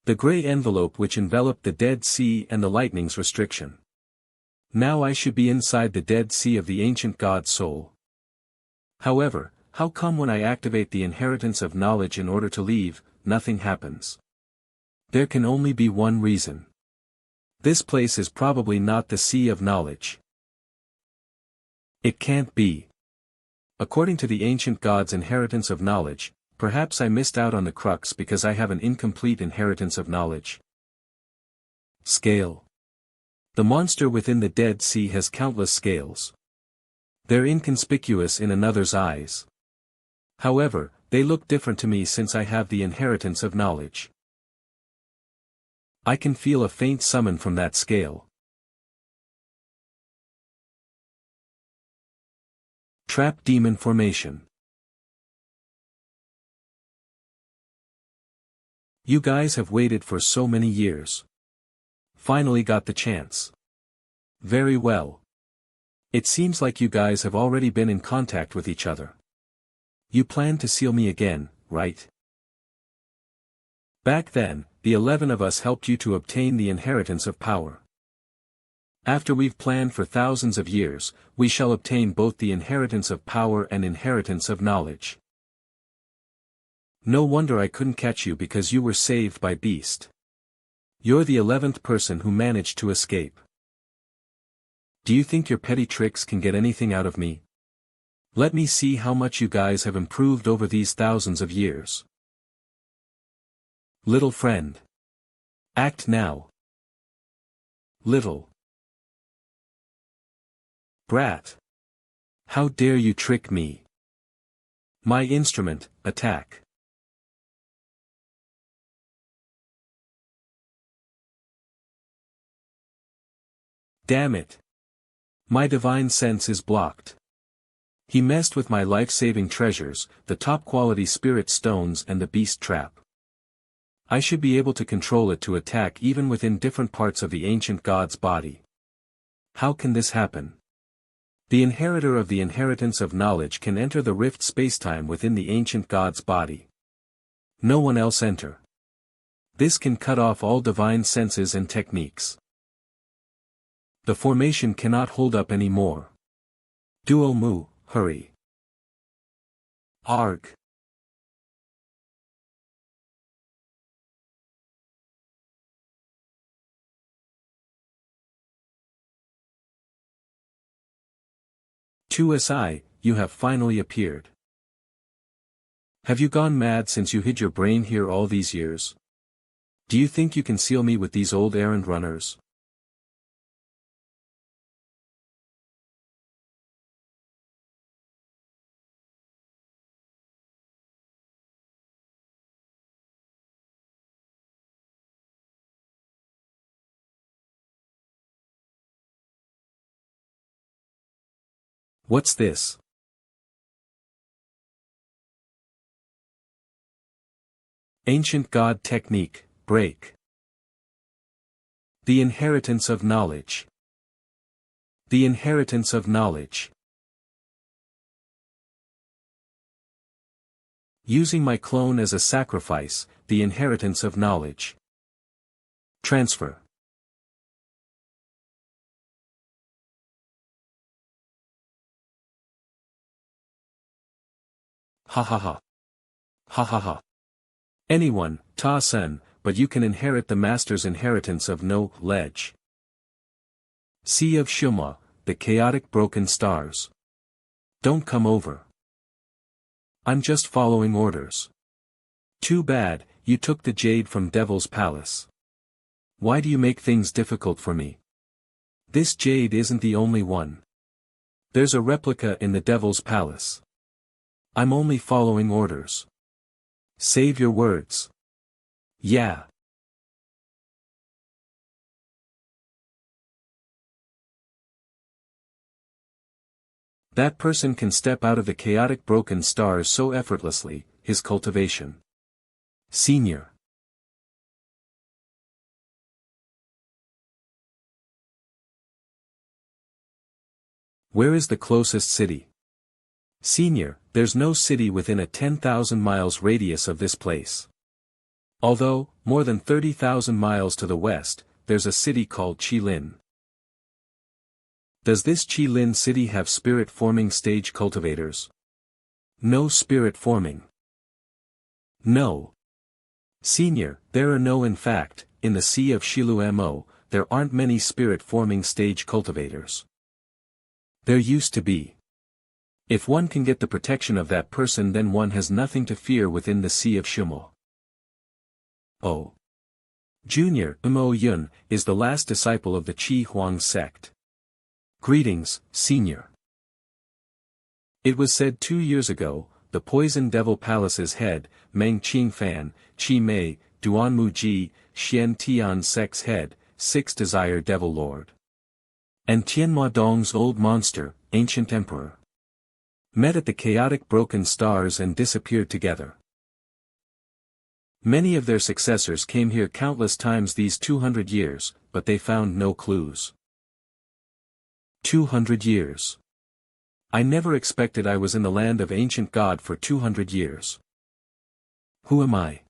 The gray envelope which enveloped the Dead Sea and the lightning's restriction. Now I should be inside the Dead Sea of the ancient God's soul. However, how come when I activate the inheritance of knowledge in order to leave, nothing happens? There can only be one reason. This place is probably not the Sea of Knowledge. It can't be. According to the ancient God's inheritance of knowledge, perhaps I missed out on the crux because I have an incomplete inheritance of knowledge. Scale. The monster within the Dead Sea has countless scales. They're inconspicuous in another's eyes. However, they look different to me since I have the inheritance of knowledge. I can feel a faint summon from that scale. Trap demon formation. You guys have waited for so many years. Finally got the chance. Very well. It seems like you guys have already been in contact with each other. You plan to seal me again, right? Back then, the 11 of us helped you to obtain the inheritance of power. After we've planned for thousands of years, we shall obtain both the inheritance of power and inheritance of knowledge. No wonder I couldn't catch you because you were saved by Beast. You're the 11th person who managed to escape. Do you think your petty tricks can get anything out of me? Let me see how much you guys have improved over these thousands of years. Little friend. Act now. Little brat. How dare you trick me? My instrument, attack. Damn it. My divine sense is blocked. He messed with my life-saving treasures, the top-quality spirit stones and the beast trap. I should be able to control it to attack even within different parts of the ancient god's body. How can this happen? The inheritor of the inheritance of knowledge can enter the rift spacetime within the ancient god's body. No one else enter. This can cut off all divine senses and techniques. The formation cannot hold up anymore. Duo mu, hurry. Arg. Tu Si, you have finally appeared. Have you gone mad since you hid your brain here all these years? Do you think you can seal me with these old errand runners? What's this? Ancient God Technique, Break. The inheritance of knowledge. The inheritance of knowledge. Using my clone as a sacrifice, the inheritance of knowledge. Transfer. Ha ha ha. Ha ha ha. Anyone, Ta Sen, but you can inherit the master's inheritance of knowledge. Sea of Shuma, the chaotic broken stars. Don't come over. I'm just following orders. Too bad, you took the jade from Devil's Palace. Why do you make things difficult for me? This jade isn't the only one. There's a replica in the Devil's Palace. I'm only following orders. Save your words. Yeah. That person can step out of the chaotic broken stars so effortlessly, his cultivation. Senior. Where is the closest city? Senior, there's no city within a 10,000 miles radius of this place. Although, more than 30,000 miles to the west, there's a city called Qilin. Does this Qilin city have spirit-forming stage cultivators? No spirit-forming. No. Senior, there are no in fact, in the Sea of Shilu Mo, there aren't many spirit-forming stage cultivators. There used to be. If one can get the protection of that person, then one has nothing to fear within the Sea of Shumo. Oh. Junior, Mo Yun, is the last disciple of the Qi Huang sect. Greetings, Senior. It was said 2 years ago, the Poison Devil Palace's head, Meng Qingfan, Qi Mei, Duan Mu Ji, Xian Tian Sect's head, 6 Desire Devil Lord. And Tianma Dong's old monster, Ancient Emperor. Met at the chaotic broken stars and disappeared together. Many of their successors came here countless times these 200 years, but they found no clues. 200 years. I never expected I was in the land of ancient God for 200 years. Who am I?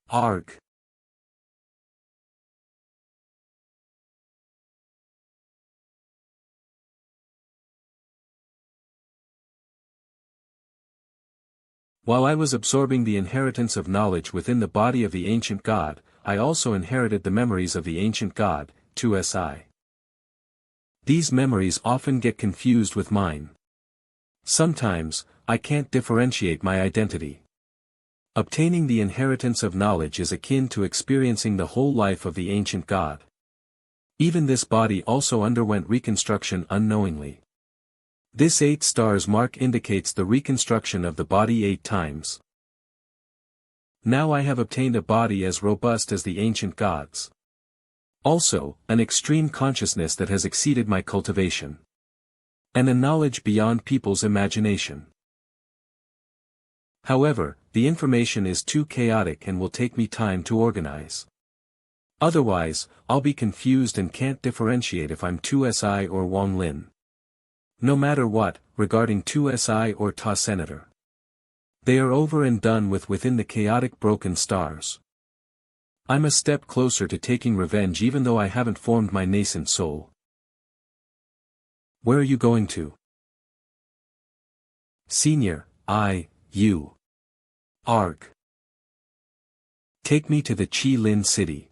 Arg. While I was absorbing the inheritance of knowledge within the body of the ancient God, I also inherited the memories of the ancient God, 2Si. These memories often get confused with mine. Sometimes, I can't differentiate my identity. Obtaining the inheritance of knowledge is akin to experiencing the whole life of the ancient God. Even this body also underwent reconstruction unknowingly. This 8 stars mark indicates the reconstruction of the body 8 times. Now I have obtained a body as robust as the ancient gods. Also, an extreme consciousness that has exceeded my cultivation. And a knowledge beyond people's imagination. However, the information is too chaotic and will take me time to organize. Otherwise, I'll be confused and can't differentiate if I'm 2Si or Wang Lin. No matter what, regarding 2Si or Ta Senator. They are over and done with within the chaotic broken stars. I'm a step closer to taking revenge even though I haven't formed my nascent soul. Where are you going to? Senior, Arg. Take me to the Qi Lin city.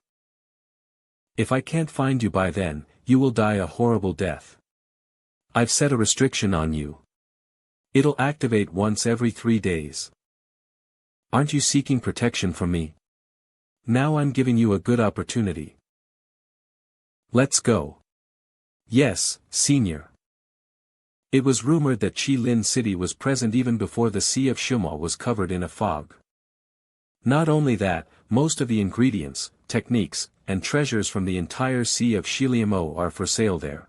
If I can't find you by then, you will die a horrible death. I've set a restriction on you. It'll activate once every 3 days. Aren't you seeking protection from me? Now I'm giving you a good opportunity. Let's go. Yes, Senior. It was rumored that Qi Lin City was present even before the Sea of Shimo was covered in a fog. Not only that, most of the ingredients, techniques, and treasures from the entire Sea of Shiliamo are for sale there.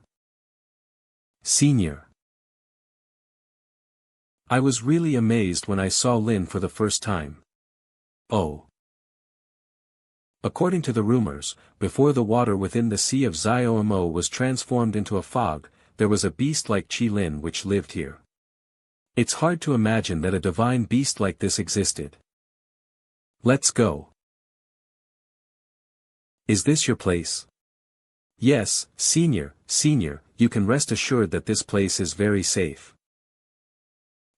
Senior. I was really amazed when I saw Lin for the first time. Oh. According to the rumors, before the water within the Sea of Zioamo was transformed into a fog, there was a beast like Qi Lin which lived here. It's hard to imagine that a divine beast like this existed. Let's go. Is this your place? Yes, Senior, you can rest assured that this place is very safe.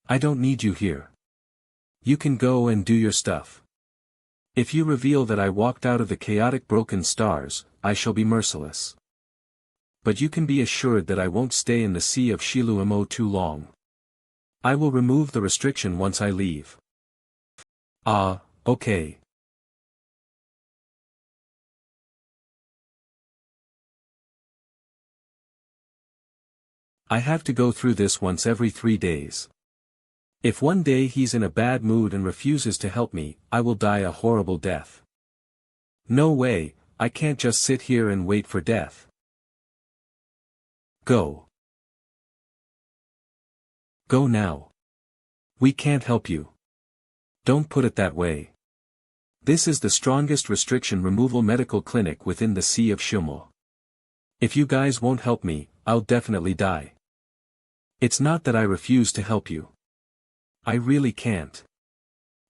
I don't need you here. You can go and do your stuff. If you reveal that I walked out of the chaotic broken stars, I shall be merciless. But you can be assured that I won't stay in the Sea of Shiluamo too long. I will remove the restriction once I leave. Ah, okay. I have to go through this once every 3 days. If one day he's in a bad mood and refuses to help me, I will die a horrible death. No way, I can't just sit here and wait for death. Go. Go now. We can't help you. Don't put it that way. This is the strongest restriction removal medical clinic within the Sea of Shimo. If you guys won't help me, I'll definitely die. It's not that I refuse to help you. I really can't.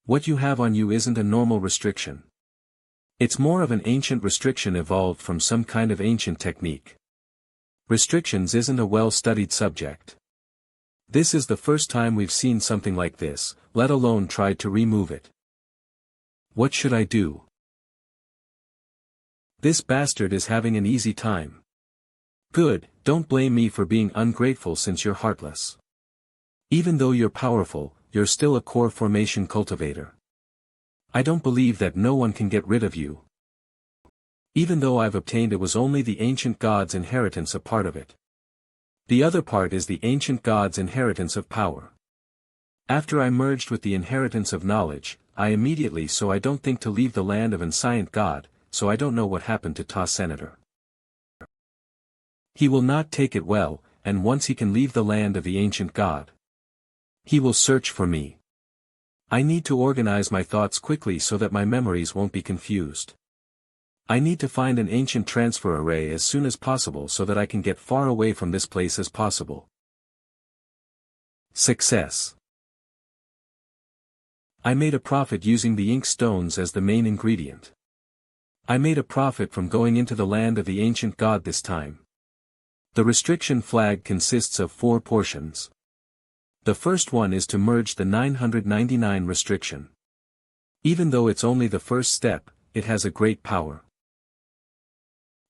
What you have on you isn't a normal restriction. It's more of an ancient restriction evolved from some kind of ancient technique. Restrictions isn't a well-studied subject. This is the first time we've seen something like this, let alone tried to remove it. What should I do? This bastard is having an easy time. Good, don't blame me for being ungrateful since you're heartless. Even though you're powerful, you're still a core formation cultivator. I don't believe that no one can get rid of you. Even though I've obtained it was only the ancient god's inheritance a part of it. The other part is the ancient god's inheritance of power. After I merged with the inheritance of knowledge, I immediately so I don't think to leave the land of inscient god, so I don't know what happened to Ta Senator. He will not take it well, and once he can leave the land of the ancient god, he will search for me. I need to organize my thoughts quickly so that my memories won't be confused. I need to find an ancient transfer array as soon as possible so that I can get far away from this place as possible. Success. I made a profit using the ink stones as the main ingredient. I made a profit from going into the land of the ancient god this time. The restriction flag consists of 4 portions. The first one is to merge the 999 restriction. Even though it's only the first step, it has a great power.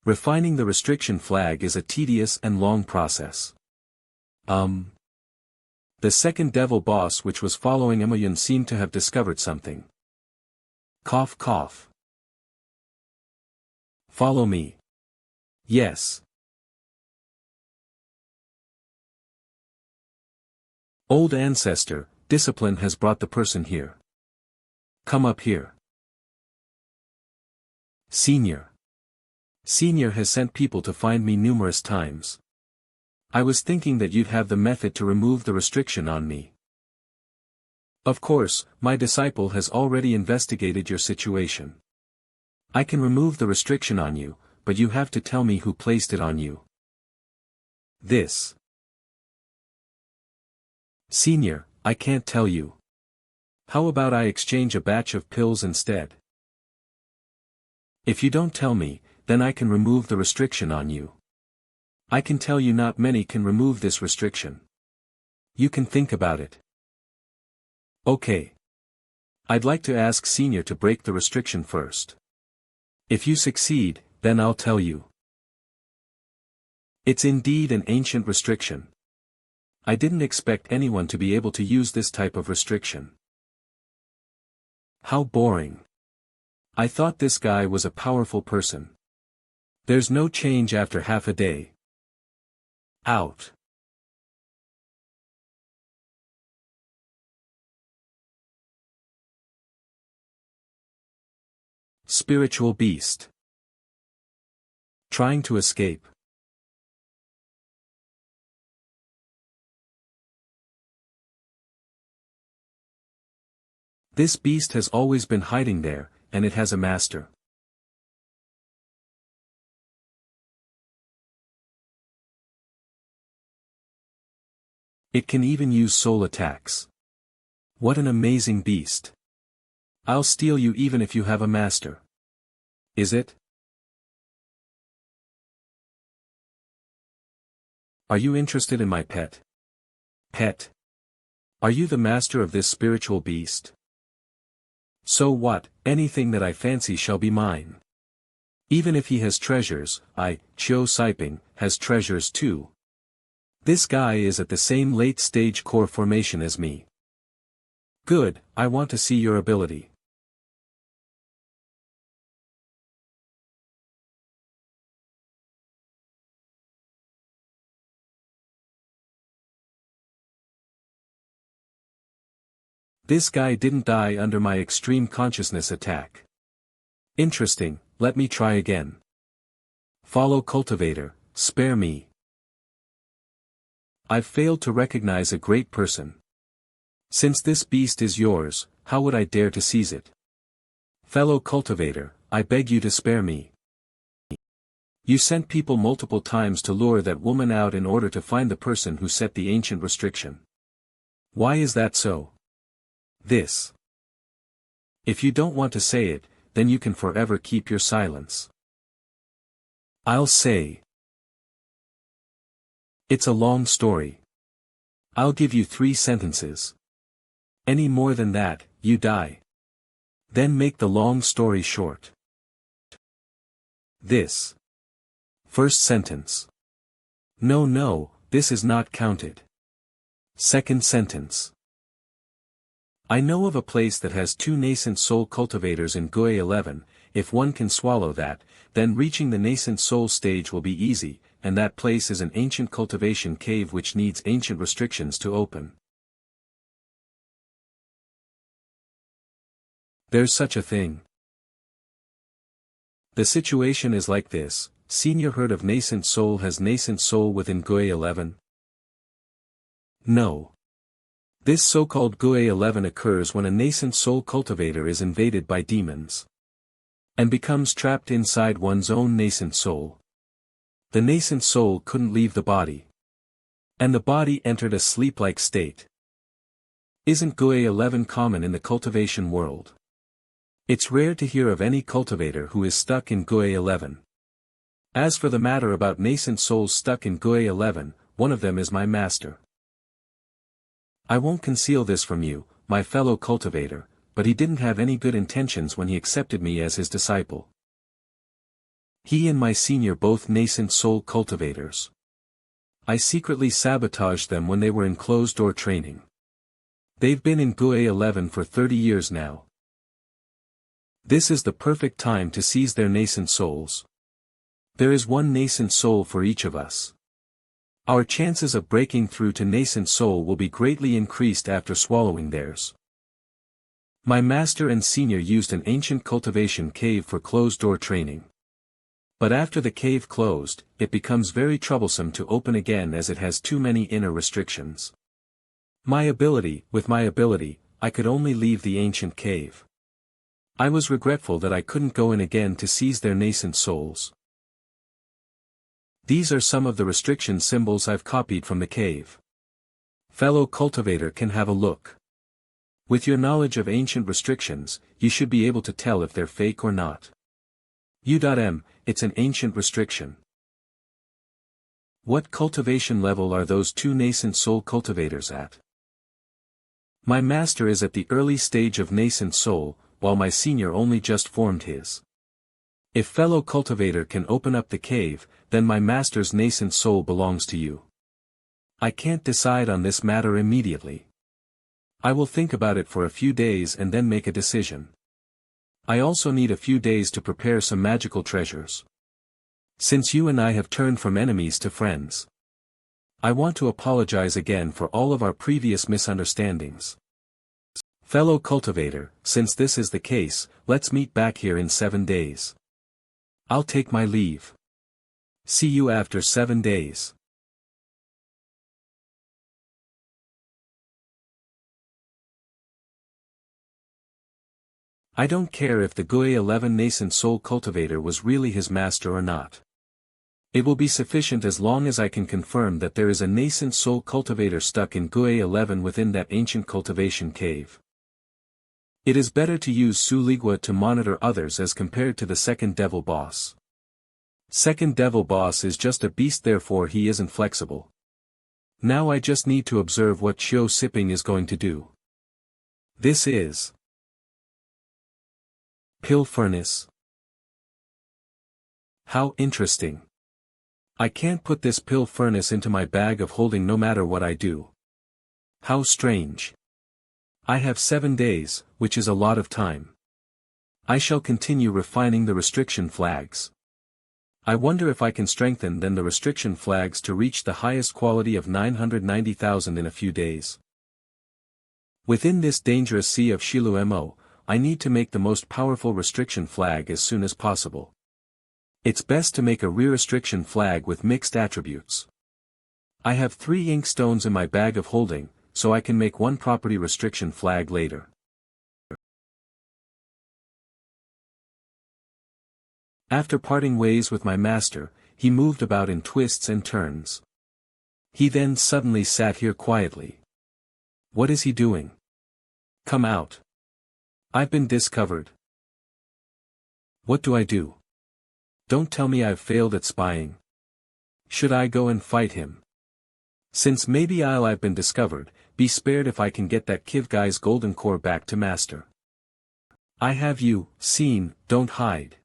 Refining the restriction flag is a tedious and long process. The second devil boss which was following Emoyun seemed to have discovered something. Cough cough. Follow me. Yes. Old ancestor, discipline has brought the person here. Come up here. Senior. Senior has sent people to find me numerous times. I was thinking that you'd have the method to remove the restriction on me. Of course, my disciple has already investigated your situation. I can remove the restriction on you, but you have to tell me who placed it on you. This. Senior, I can't tell you. How about I exchange a batch of pills instead? If you don't tell me, then I can remove the restriction on you. I can tell you not many can remove this restriction. You can think about it. Okay. I'd like to ask Senior to break the restriction first. If you succeed, then I'll tell you. It's indeed an ancient restriction. I didn't expect anyone to be able to use this type of restriction. How boring. I thought this guy was a powerful person. There's no change after half a day. Out. Spiritual beast. Trying to escape. This beast has always been hiding there, and it has a master. It can even use soul attacks. What an amazing beast. I'll steal you even if you have a master. Is it? Are you interested in my pet? Pet? Are you the master of this spiritual beast? So what, anything that I fancy shall be mine. Even if he has treasures, Chiu Siping, has treasures too. This guy is at the same late-stage core formation as me. Good, I want to see your ability. This guy didn't die under my extreme consciousness attack. Interesting, let me try again. Follow Cultivator, spare me. I've failed to recognize a great person. Since this beast is yours, how would I dare to seize it? Fellow Cultivator, I beg you to spare me. You sent people multiple times to lure that woman out in order to find the person who set the ancient restriction. Why is that so? This. If you don't want to say it, then you can forever keep your silence. I'll say. It's a long story. I'll give you 3 sentences. Any more than that, you die. Then make the long story short. This. First sentence. No, this is not counted. Second sentence. I know of a place that has 2 nascent soul cultivators in Gui 11, if one can swallow that, then reaching the nascent soul stage will be easy, and that place is an ancient cultivation cave which needs ancient restrictions to open. There's such a thing. The situation is like this, Senior heard of nascent soul has nascent soul within Gui 11? No. This so-called Gui 11 occurs when a nascent soul cultivator is invaded by demons. And becomes trapped inside one's own nascent soul. The nascent soul couldn't leave the body. And the body entered a sleep-like state. Isn't Gui 11 common in the cultivation world? It's rare to hear of any cultivator who is stuck in Gui 11. As for the matter about nascent souls stuck in Gui 11, one of them is my master. I won't conceal this from you, my fellow cultivator, but he didn't have any good intentions when he accepted me as his disciple. He and my senior both nascent soul cultivators. I secretly sabotaged them when they were in closed-door training. They've been in Gui 11 for 30 years now. This is the perfect time to seize their nascent souls. There is one nascent soul for each of us. Our chances of breaking through to nascent soul will be greatly increased after swallowing theirs. My master and senior used an ancient cultivation cave for closed-door training. But after the cave closed, it becomes very troublesome to open again as it has too many inner restrictions. With my ability, I could only leave the ancient cave. I was regretful that I couldn't go in again to seize their nascent souls. These are some of the restriction symbols I've copied from the cave. Fellow cultivator can have a look. With your knowledge of ancient restrictions, you should be able to tell if they're fake or not. U.M. It's an ancient restriction. What cultivation level are those two nascent soul cultivators at? My master is at the early stage of nascent soul, while my senior only just formed his. If fellow cultivator can open up the cave, then my master's nascent soul belongs to you. I can't decide on this matter immediately. I will think about it for a few days and then make a decision. I also need a few days to prepare some magical treasures. Since you and I have turned from enemies to friends, I want to apologize again for all of our previous misunderstandings. Fellow cultivator, since this is the case, let's meet back here in 7 days. I'll take my leave. See you after 7 days. I don't care if the GUE 11 nascent soul cultivator was really his master or not. It will be sufficient as long as I can confirm that there is a nascent soul cultivator stuck in GUE 11 within that ancient cultivation cave. It is better to use Su Ligua to monitor others as compared to the second devil boss. Second devil boss is just a beast, therefore he isn't flexible. Now I just need to observe what Chiu Sipping is going to do. This is Pill Furnace. How interesting. I can't put this pill furnace into my bag of holding no matter what I do. How strange. I have 7 days, which is a lot of time. I shall continue refining the restriction flags. I wonder if I can strengthen the restriction flags to reach the highest quality of 990,000 in a few days. Within this dangerous sea of Shilu-mo, I need to make the most powerful restriction flag as soon as possible. It's best to make a re-restriction flag with mixed attributes. I have 3 ink stones in my bag of holding, so I can make 1 property restriction flag later. After parting ways with my master, he moved about in twists and turns. He then suddenly sat here quietly. What is he doing? Come out. I've been discovered. What do I do? Don't tell me I've failed at spying. Should I go and fight him? Since maybe I've been discovered, be spared if I can get that Kiv guy's golden core back to master. I have you seen, don't hide.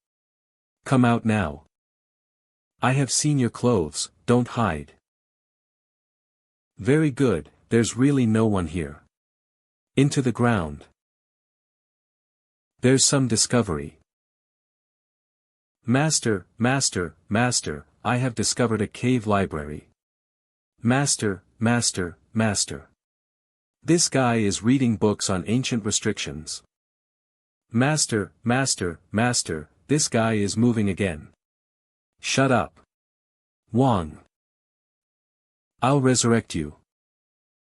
Come out now. I have seen your clothes, don't hide. Very good, there's really no one here. Into the ground. There's some discovery. Master, master, master, I have discovered a cave library. Master, master, master. This guy is reading books on ancient restrictions. Master, master, master, this guy is moving again. Shut up. Wang. I'll resurrect you.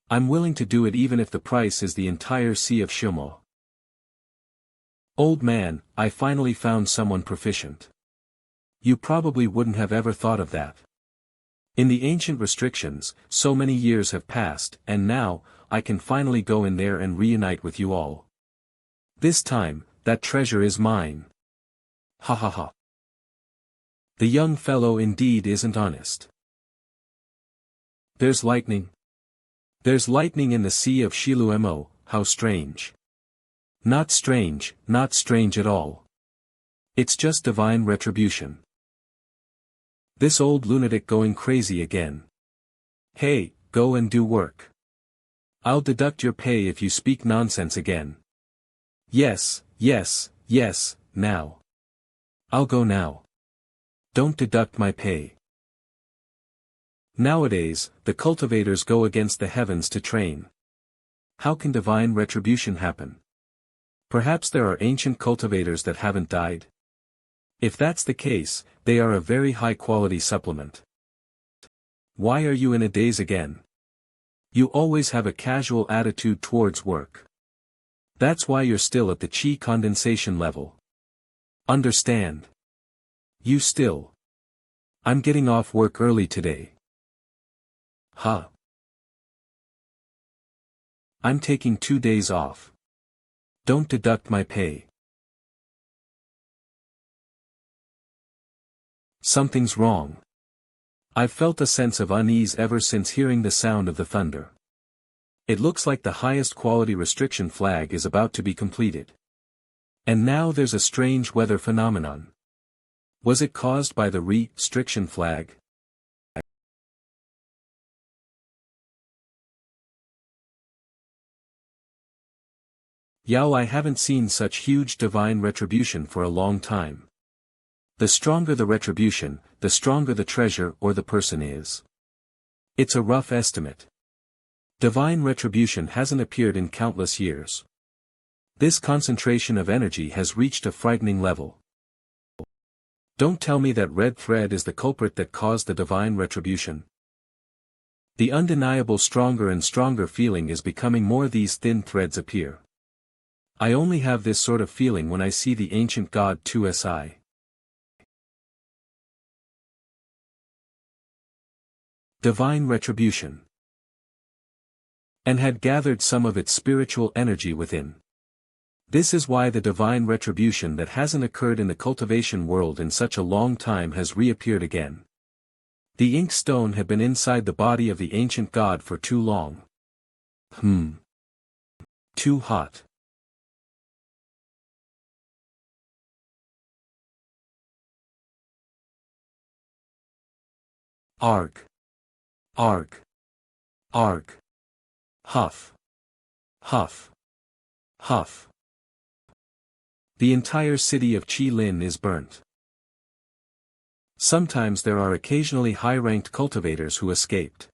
I'm willing to do it even if the price is the entire Sea of Shimo. Old man, I finally found someone proficient. You probably wouldn't have ever thought of that. In the ancient restrictions, so many years have passed, and now, I can finally go in there and reunite with you all. This time, that treasure is mine. Ha ha ha. The young fellow indeed isn't honest. There's lightning. There's lightning in the Sea of Shilu-mo, how strange. Not strange at all. It's just divine retribution. This old lunatic going crazy again. Hey, go and do work. I'll deduct your pay if you speak nonsense again. Yes, yes, yes, now. I'll go now. Don't deduct my pay. Nowadays, the cultivators go against the heavens to train. How can divine retribution happen? Perhaps there are ancient cultivators that haven't died? If that's the case, they are a very high-quality supplement. Why are you in a daze again? You always have a casual attitude towards work. That's why you're still at the chi condensation level. Understand? You still. I'm getting off work early today. Huh? I'm taking 2 days off. Don't deduct my pay. Something's wrong. I've felt a sense of unease ever since hearing the sound of the thunder. It looks like the highest quality restriction flag is about to be completed. And now there's a strange weather phenomenon. Was it caused by the restriction flag? Yao, I haven't seen such huge divine retribution for a long time. The stronger the retribution, the stronger the treasure or the person is. It's a rough estimate. Divine retribution hasn't appeared in countless years. This concentration of energy has reached a frightening level. Don't tell me that red thread is the culprit that caused the divine retribution. The undeniable stronger and stronger feeling is becoming more these thin threads appear. I only have this sort of feeling when I see the ancient god 2Si. Divine retribution. And had gathered some of its spiritual energy within. This is why the divine retribution that hasn't occurred in the cultivation world in such a long time has reappeared again. The ink stone had been inside the body of the ancient god for too long. Too hot. Arg. Arg. Arg. Huff. Huff. Huff. The entire city of Qilin is burnt. Sometimes there are occasionally high-ranked cultivators who escaped.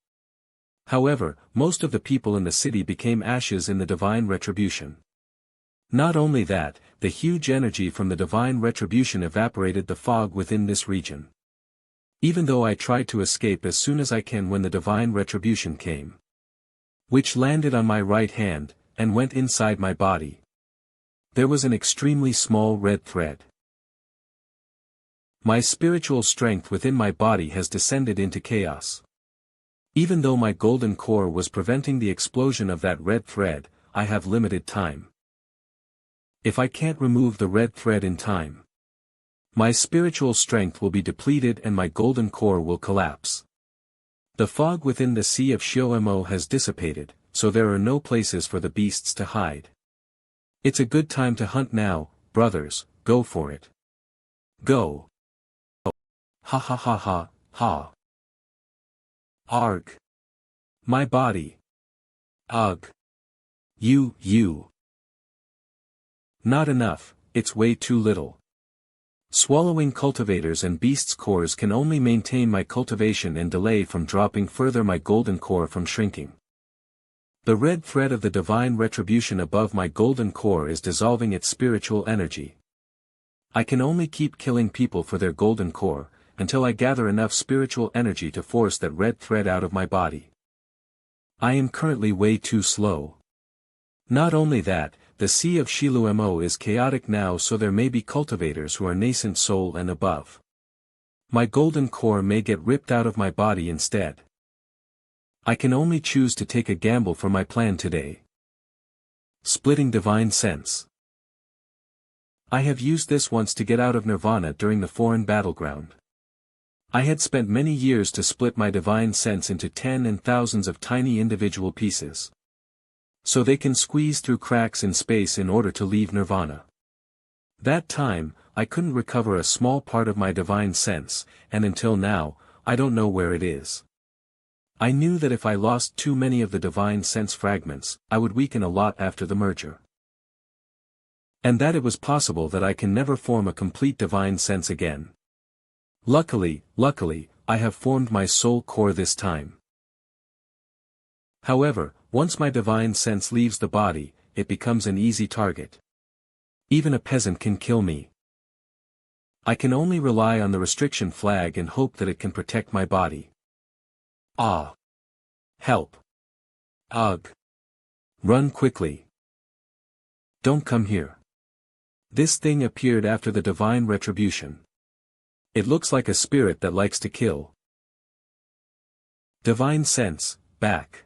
However, most of the people in the city became ashes in the divine retribution. Not only that, the huge energy from the divine retribution evaporated the fog within this region. Even though I tried to escape as soon as I can when the divine retribution came. Which landed on my right hand, and went inside my body. There was an extremely small red thread. My spiritual strength within my body has descended into chaos. Even though my golden core was preventing the explosion of that red thread, I have limited time. If I can't remove the red thread in time, my spiritual strength will be depleted and my golden core will collapse. The fog within the sea of Shounen has dissipated, so there are no places for the beasts to hide. It's a good time to hunt now, brothers, go for it. Go. Ha ha ha ha, ha. Arg. My body. Ugh. You. Not enough, it's way too little. Swallowing cultivators and beasts' cores can only maintain my cultivation and delay from dropping further my golden core from shrinking. The red thread of the divine retribution above my golden core is dissolving its spiritual energy. I can only keep killing people for their golden core, until I gather enough spiritual energy to force that red thread out of my body. I am currently way too slow. Not only that, the sea of Shounen is chaotic now, so there may be cultivators who are nascent soul and above. My golden core may get ripped out of my body instead. I can only choose to take a gamble for my plan today. Splitting divine sense. I have used this once to get out of nirvana during the foreign battleground. I had spent many years to split my divine sense into 10 and thousands of tiny individual pieces. So they can squeeze through cracks in space in order to leave nirvana. That time, I couldn't recover a small part of my divine sense, and until now, I don't know where it is. I knew that if I lost too many of the divine sense fragments, I would weaken a lot after the merger. And that it was possible that I can never form a complete divine sense again. Luckily, I have formed my soul core this time. However, once my divine sense leaves the body, it becomes an easy target. Even a peasant can kill me. I can only rely on the restriction flag and hope that it can protect my body. Ah! Help! Ugh! Run quickly! Don't come here. This thing appeared after the divine retribution. It looks like a spirit that likes to kill. Divine sense, back.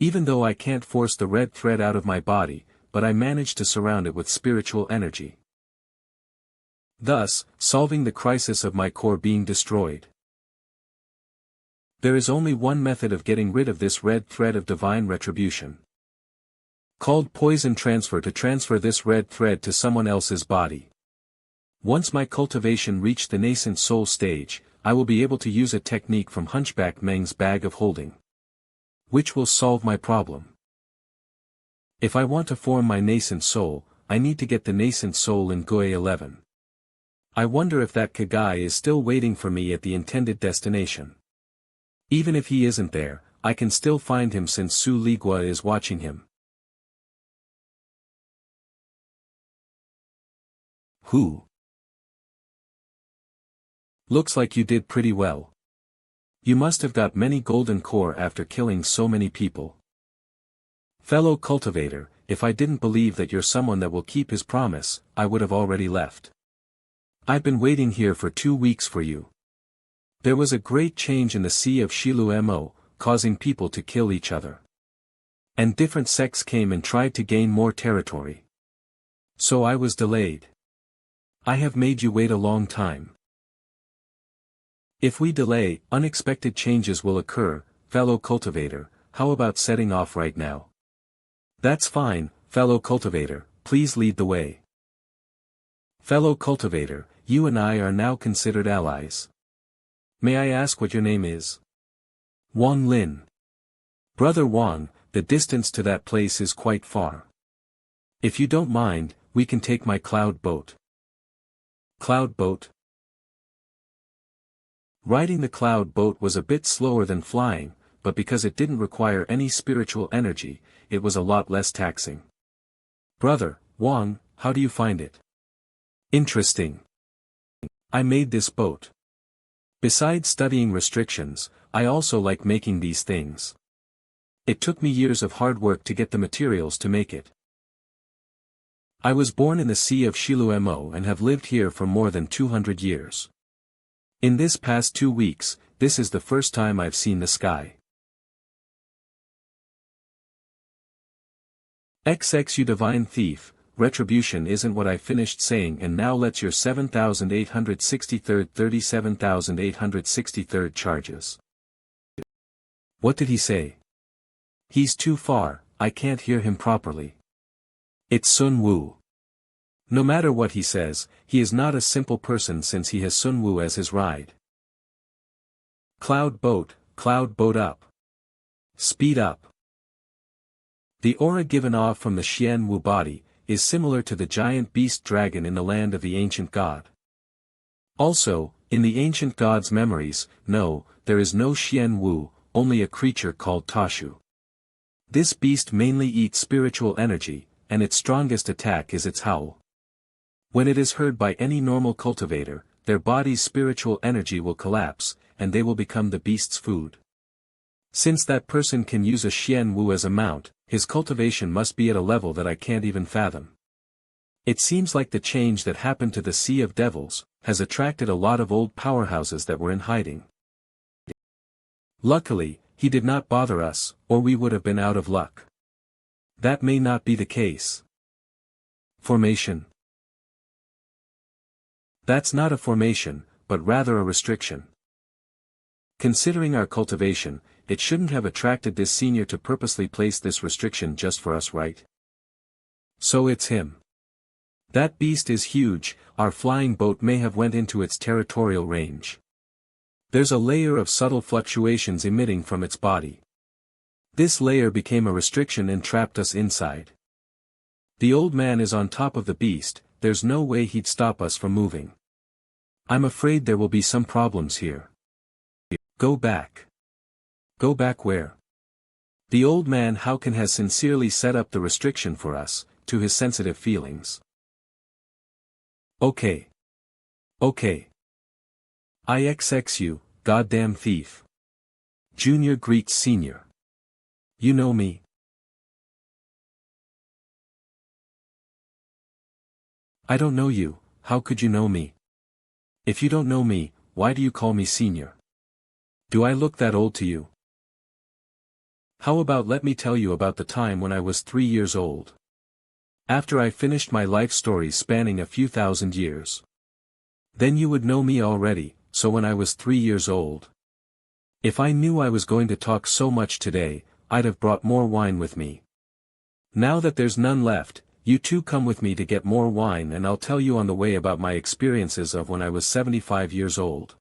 Even though I can't force the red thread out of my body, but I manage to surround it with spiritual energy. Thus, solving the crisis of my core being destroyed. There is only one method of getting rid of this red thread of divine retribution. Called poison transfer, to transfer this red thread to someone else's body. Once my cultivation reached the nascent soul stage, I will be able to use a technique from Hunchback Meng's bag of holding, which will solve my problem. If I want to form my nascent soul, I need to get the nascent soul in Goe 11. I wonder if that Kagai is still waiting for me at the intended destination. Even if he isn't there, I can still find him since Su Ligua is watching him. Who? Looks like you did pretty well. You must have got many golden core after killing so many people. Fellow cultivator, if I didn't believe that you're someone that will keep his promise, I would have already left. I've been waiting here for 2 weeks for you. There was a great change in the Sea of Shilu Mo, causing people to kill each other. And different sects came and tried to gain more territory. So I was delayed. I have made you wait a long time. If we delay, unexpected changes will occur, fellow cultivator. How about setting off right now? That's fine, fellow cultivator, please lead the way. Fellow cultivator, you and I are now considered allies. May I ask what your name is? Wang Lin. Brother Wang, the distance to that place is quite far. If you don't mind, we can take my cloud boat. Cloud boat? Riding the cloud boat was a bit slower than flying, but because it didn't require any spiritual energy, it was a lot less taxing. Brother, Wang, how do you find it? Interesting. I made this boat. Besides studying restrictions, I also like making these things. It took me years of hard work to get the materials to make it. I was born in the Sea of Shilu Mo and have lived here for more than 200 years. In this past 2 weeks, this is the first time I've seen the sky. XX you divine thief, retribution isn't what I finished saying, and now let's your 7,863rd 37,863rd charges. What did he say? He's too far, I can't hear him properly. It's Sun Wu. No matter what he says, he is not a simple person since he has Sun Wu as his ride. Cloud boat up. Speed up. The aura given off from the Xian Wu body is similar to the giant beast dragon in the land of the ancient god. Also, in the ancient god's memories, no, there is no Xian Wu, only a creature called Tashu. This beast mainly eats spiritual energy, and its strongest attack is its howl. When it is heard by any normal cultivator, their body's spiritual energy will collapse, and they will become the beast's food. Since that person can use a Xian Wu as a mount, his cultivation must be at a level that I can't even fathom. It seems like the change that happened to the Sea of Devils has attracted a lot of old powerhouses that were in hiding. Luckily, he did not bother us, or we would have been out of luck. That may not be the case. Formation. That's not a formation, but rather a restriction. Considering our cultivation, it shouldn't have attracted this senior to purposely place this restriction just for us, right? So it's him. That beast is huge, our flying boat may have went into its territorial range. There's a layer of subtle fluctuations emitting from its body. This layer became a restriction and trapped us inside. The old man is on top of the beast, there's no way he'd stop us from moving. I'm afraid there will be some problems here. Go back. Go back where? The old man Houken has sincerely set up the restriction for us, to his sensitive feelings. Okay. Okay. IXX you, goddamn thief. Junior greets senior. You know me. I don't know you, how could you know me? If you don't know me, why do you call me senior? Do I look that old to you? How about let me tell you about the time when I was 3 years old. After I finished my life stories spanning a few thousand years. Then you would know me already, so when I was 3 years old. If I knew I was going to talk so much today, I'd have brought more wine with me. Now that there's none left, you two come with me to get more wine and I'll tell you on the way about my experiences of when I was 75 years old.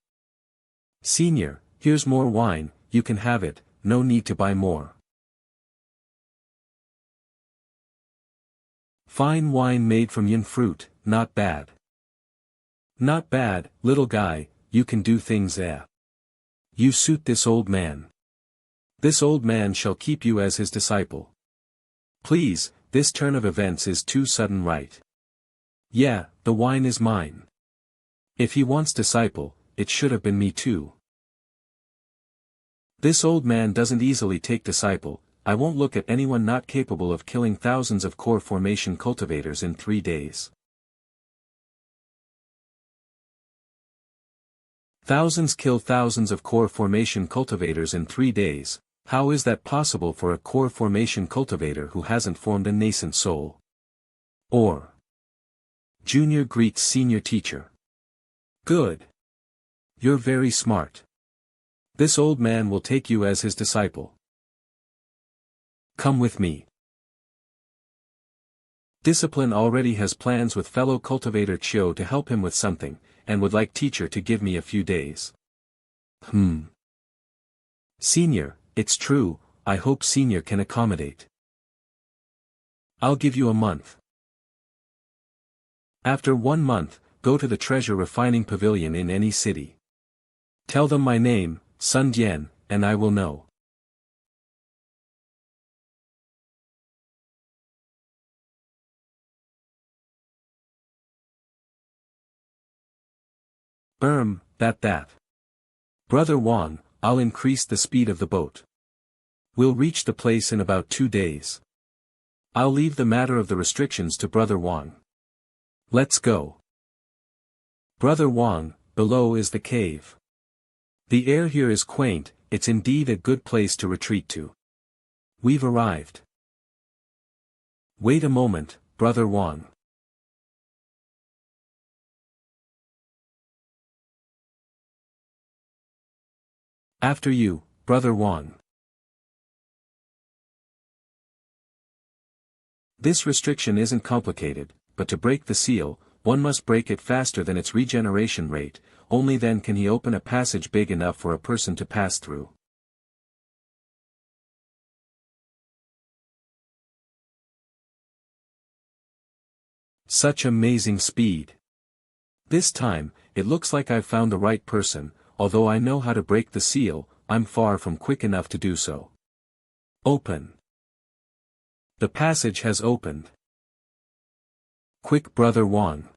Senior, here's more wine, you can have it, no need to buy more. Fine wine made from yin fruit, not bad. Not bad, little guy, you can do things You suit this old man. This old man shall keep you as his disciple. Please, this turn of events is too sudden, right? Yeah, the wine is mine. If he wants disciple, it should have been me too. This old man doesn't easily take disciple. I won't look at anyone not capable of killing thousands of core formation cultivators in 3 days. Thousands kill thousands of core formation cultivators in 3 days. How is that possible for a core formation cultivator who hasn't formed a nascent soul? Or Junior greets senior teacher. Good. You're very smart. This old man will take you as his disciple. Come with me. Discipline already has plans with fellow cultivator Chio to help him with something, and would like teacher to give me a few days. Senior, it's true, I hope senior can accommodate. I'll give you a month. After 1 month, go to the treasure refining pavilion in any city. Tell them my name, Sun Dian, and I will know. That. Brother Wang, I'll increase the speed of the boat. We'll reach the place in about 2 days. I'll leave the matter of the restrictions to Brother Wang. Let's go. Brother Wang, below is the cave. The air here is quaint, it's indeed a good place to retreat to. We've arrived. Wait a moment, Brother Wang. After you, Brother Wang. This restriction isn't complicated, but to break the seal, one must break it faster than its regeneration rate, only then can he open a passage big enough for a person to pass through. Such amazing speed. This time, it looks like I've found the right person. Although I know how to break the seal, I'm far from quick enough to do so. Open. The passage has opened. Quick, Brother Wang.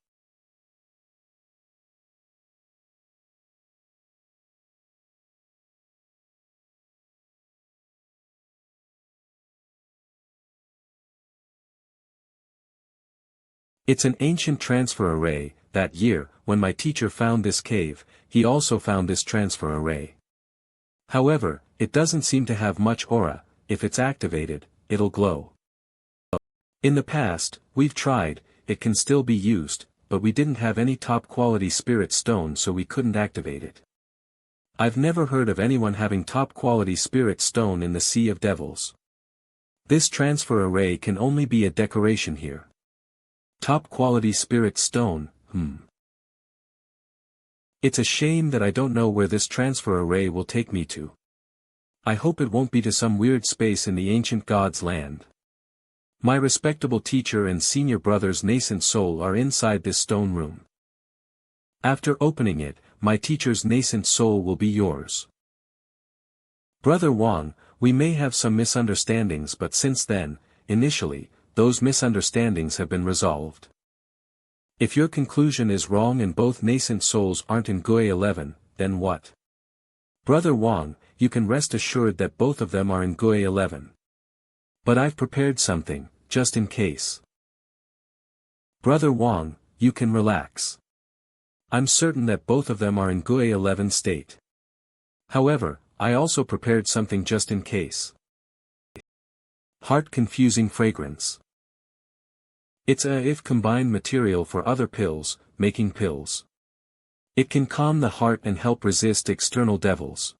It's an ancient transfer array. That year, when my teacher found this cave, he also found this transfer array. However, it doesn't seem to have much aura. If it's activated, it'll glow. In the past, we've tried, it can still be used, but we didn't have any top-quality spirit stone so we couldn't activate it. I've never heard of anyone having top-quality spirit stone in the Sea of Devils. This transfer array can only be a decoration here. Top-quality spirit stone, It's a shame that I don't know where this transfer array will take me to. I hope it won't be to some weird space in the ancient god's land. My respectable teacher and senior brother's nascent soul are inside this stone room. After opening it, my teacher's nascent soul will be yours. Brother Wang, we may have some misunderstandings, but since then, initially, those misunderstandings have been resolved. If your conclusion is wrong and both nascent souls aren't in GUI 11, then what? Brother Wang, you can rest assured that both of them are in GUI 11. But I've prepared something, just in case. Brother Wang, you can relax. I'm certain that both of them are in GUI 11 state. However, I also prepared something just in case. Heart-confusing fragrance. It's a if combined material for other pills, making pills. It can calm the heart and help resist external devils.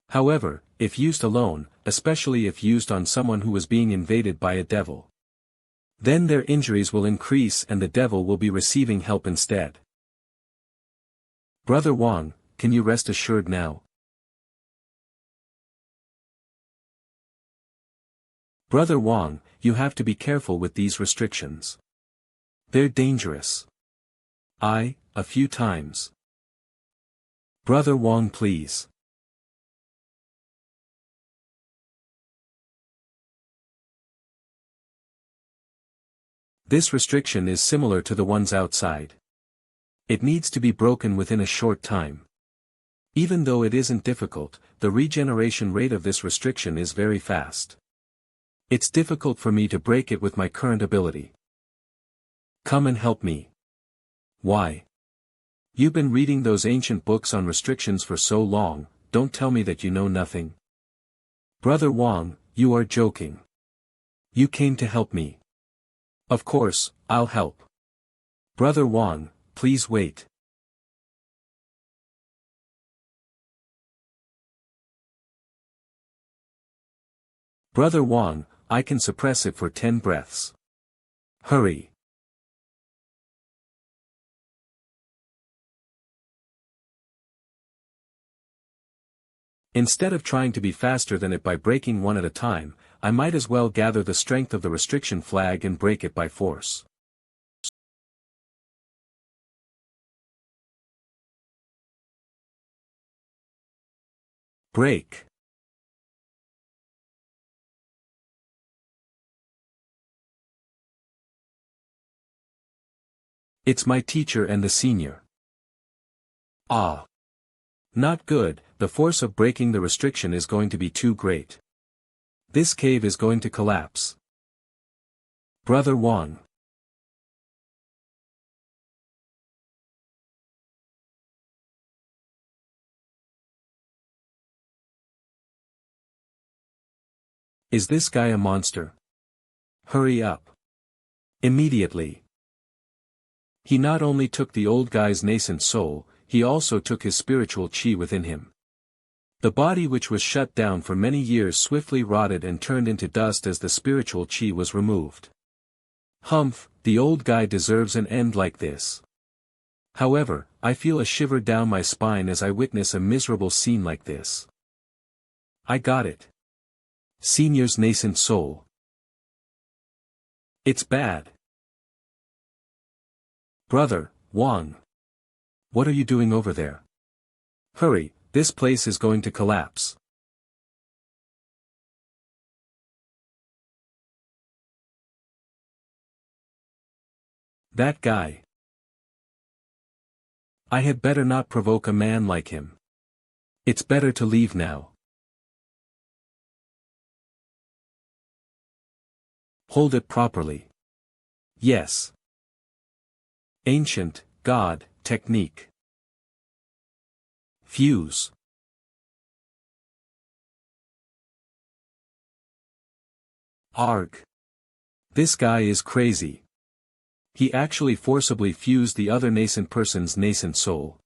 However, if used alone, especially if used on someone who is being invaded by a devil, then their injuries will increase and the devil will be receiving help instead. Brother Wang, can you rest assured now? Brother Wang, you have to be careful with these restrictions. They're dangerous. A few times. Brother Wang, please. This restriction is similar to the ones outside. It needs to be broken within a short time. Even though it isn't difficult, the regeneration rate of this restriction is very fast. It's difficult for me to break it with my current ability. Come and help me. Why? You've been reading those ancient books on restrictions for so long, don't tell me that you know nothing. Brother Wang, you are joking. You came to help me. Of course, I'll help. Brother Wang, please wait. Brother Wang, I can suppress it for 10 breaths. Hurry. Instead of trying to be faster than it by breaking one at a time, I might as well gather the strength of the restriction flag and break it by force. Break. It's my teacher and the senior. Ah. Not good, the force of breaking the restriction is going to be too great. This cave is going to collapse. Brother Wang. Is this guy a monster? Hurry up. Immediately. He not only took the old guy's nascent soul, he also took his spiritual chi within him. The body which was shut down for many years swiftly rotted and turned into dust as the spiritual chi was removed. Humph, the old guy deserves an end like this. However, I feel a shiver down my spine as I witness a miserable scene like this. I got it. Senior's nascent soul. It's bad. Brother, Wang. What are you doing over there? Hurry, this place is going to collapse. That guy. I had better not provoke a man like him. It's better to leave now. Hold it properly. Yes. Ancient, God, technique. Fuse. Arg. This guy is crazy. He actually forcibly fused the other nascent person's nascent soul.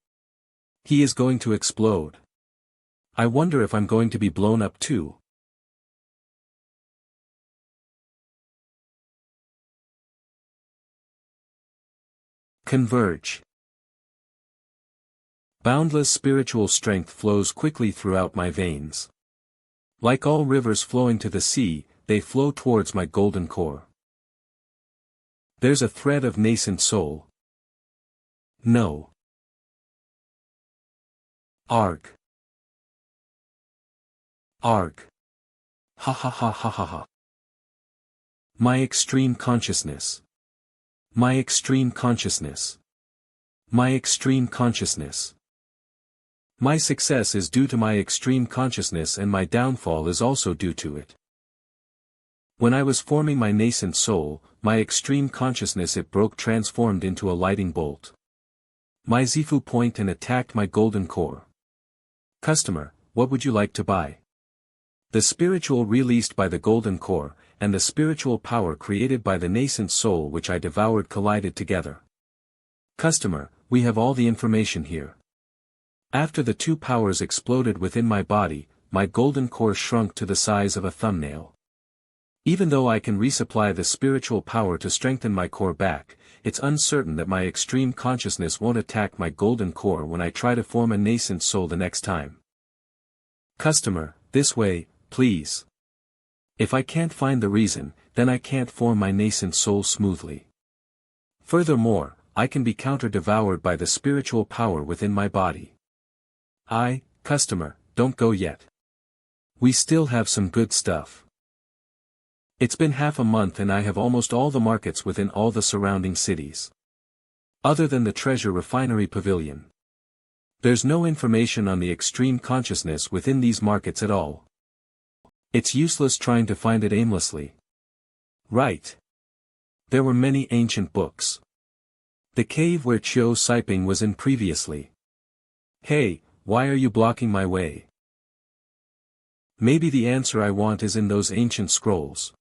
He is going to explode. I wonder if I'm going to be blown up too. Converge. Boundless spiritual strength flows quickly throughout my veins. Like all rivers flowing to the sea, they flow towards my golden core. There's a thread of nascent soul. No. Arg. Arg. Ha ha ha ha ha ha. My extreme consciousness. My extreme consciousness. My extreme consciousness. My success is due to my extreme consciousness and my downfall is also due to it. When I was forming my nascent soul, my extreme consciousness it broke transformed into a lightning bolt. My Zifu point and attacked my golden core. Customer, what would you like to buy? The spiritual released by the golden core, and the spiritual power created by the nascent soul which I devoured collided together. Customer, we have all the information here. After the two powers exploded within my body, my golden core shrunk to the size of a thumbnail. Even though I can resupply the spiritual power to strengthen my core back, it's uncertain that my extreme consciousness won't attack my golden core when I try to form a nascent soul the next time. Customer, this way, please. If I can't find the reason, then I can't form my nascent soul smoothly. Furthermore, I can be counter-devoured by the spiritual power within my body. Customer, don't go yet. We still have some good stuff. It's been half a month and I have almost all the markets within all the surrounding cities. Other than the treasure refinery pavilion. There's no information on the extreme consciousness within these markets at all. It's useless trying to find it aimlessly. Right. There were many ancient books. The cave where Chiu Siping was in previously. Hey, why are you blocking my way? Maybe the answer I want is in those ancient scrolls.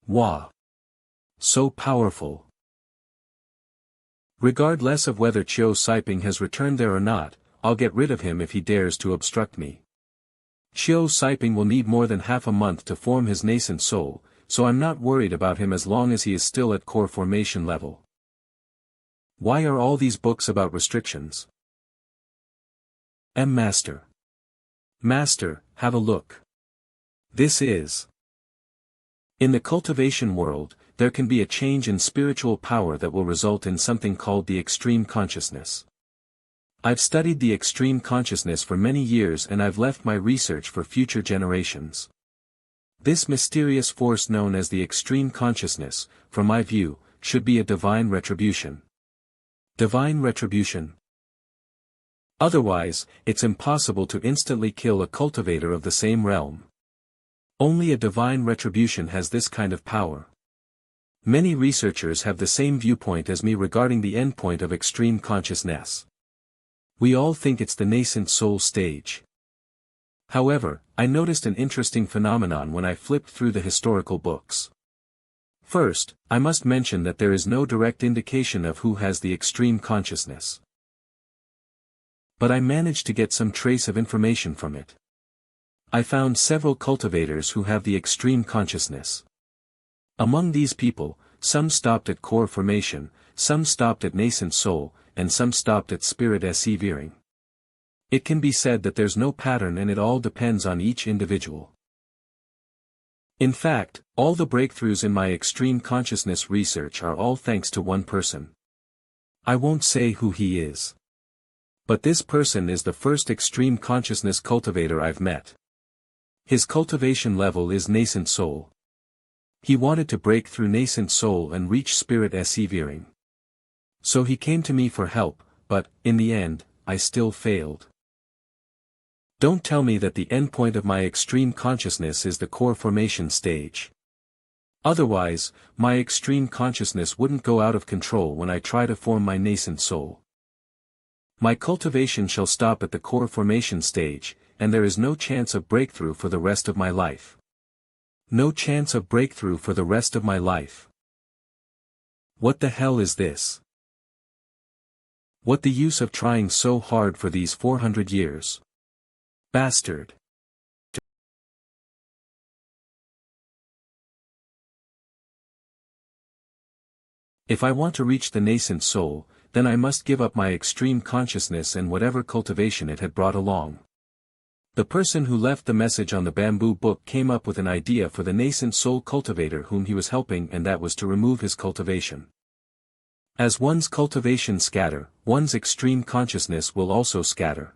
Wow. So powerful. Regardless of whether Chiu Siping has returned there or not, I'll get rid of him if he dares to obstruct me. Chiu Siping will need more than half a month to form his nascent soul, so I'm not worried about him as long as he is still at core formation level. Why are all these books about restrictions? Master. Master, have a look. This is. In the cultivation world, there can be a change in spiritual power that will result in something called the extreme consciousness. I've studied the extreme consciousness for many years and I've left my research for future generations. This mysterious force known as the extreme consciousness, from my view, should be a divine retribution. Divine retribution. Otherwise, it's impossible to instantly kill a cultivator of the same realm. Only a divine retribution has this kind of power. Many researchers have the same viewpoint as me regarding the endpoint of extreme consciousness. We all think it's the nascent soul stage. However, I noticed an interesting phenomenon when I flipped through the historical books. First, I must mention that there is no direct indication of who has the extreme consciousness. But I managed to get some trace of information from it. I found several cultivators who have the extreme consciousness. Among these people, some stopped at core formation, some stopped at nascent soul, and some stopped at spirit veering. It can be said that there's no pattern and it all depends on each individual. In fact, all the breakthroughs in my extreme consciousness research are all thanks to one person. I won't say who he is. But this person is the first extreme consciousness cultivator I've met. His cultivation level is nascent soul. He wanted to break through nascent soul and reach spirit veering. So he came to me for help, but, in the end, I still failed. Don't tell me that the endpoint of my extreme consciousness is the core formation stage. Otherwise, my extreme consciousness wouldn't go out of control when I try to form my nascent soul. My cultivation shall stop at the core formation stage, and there is no chance of breakthrough for the rest of my life. No chance of breakthrough for the rest of my life. What the hell is this? What the use of trying so hard for these 400 years? Bastard. If I want to reach the nascent soul, then I must give up my extreme consciousness and whatever cultivation it had brought along. The person who left the message on the bamboo book came up with an idea for the nascent soul cultivator whom he was helping, and that was to remove his cultivation. As one's cultivation scatter, one's extreme consciousness will also scatter.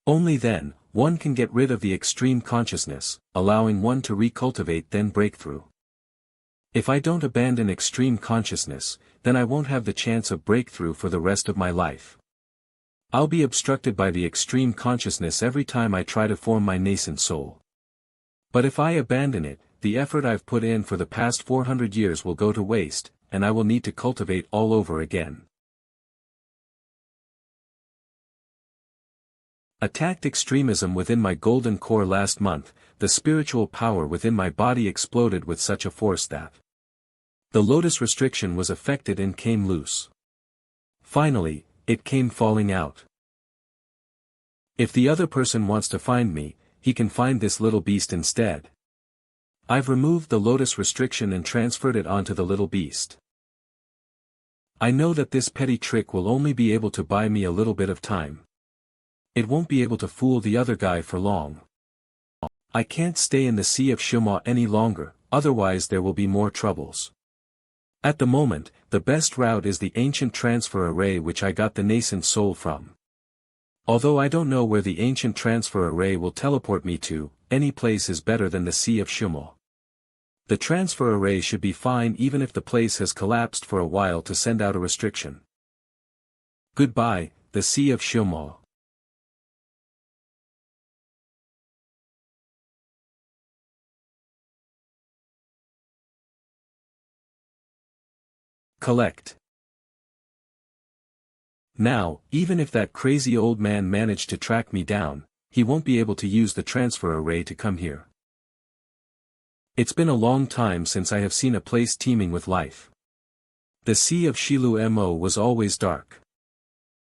Only then, one can get rid of the extreme consciousness, allowing one to recultivate then breakthrough. If I don't abandon extreme consciousness, then I won't have the chance of breakthrough for the rest of my life. I'll be obstructed by the extreme consciousness every time I try to form my nascent soul. But if I abandon it, the effort I've put in for the past 400 years will go to waste, and I will need to cultivate all over again. Attacked extremism within my golden core last month, the spiritual power within my body exploded with such a force that the lotus restriction was affected and came loose. Finally, it came falling out. If the other person wants to find me, he can find this little beast instead. I've removed the lotus restriction and transferred it onto the little beast. I know that this petty trick will only be able to buy me a little bit of time. It won't be able to fool the other guy for long. I can't stay in the Sea of Shuma any longer, otherwise there will be more troubles. At the moment, the best route is the ancient transfer array which I got the nascent soul from. Although I don't know where the ancient transfer array will teleport me to, any place is better than the Sea of Shuma. The transfer array should be fine even if the place has collapsed for a while to send out a restriction. Goodbye, the Sea of Shuma. Collect. Now, even if that crazy old man managed to track me down, he won't be able to use the transfer array to come here. It's been a long time since I have seen a place teeming with life. The Sea of Shilu Mo was always dark.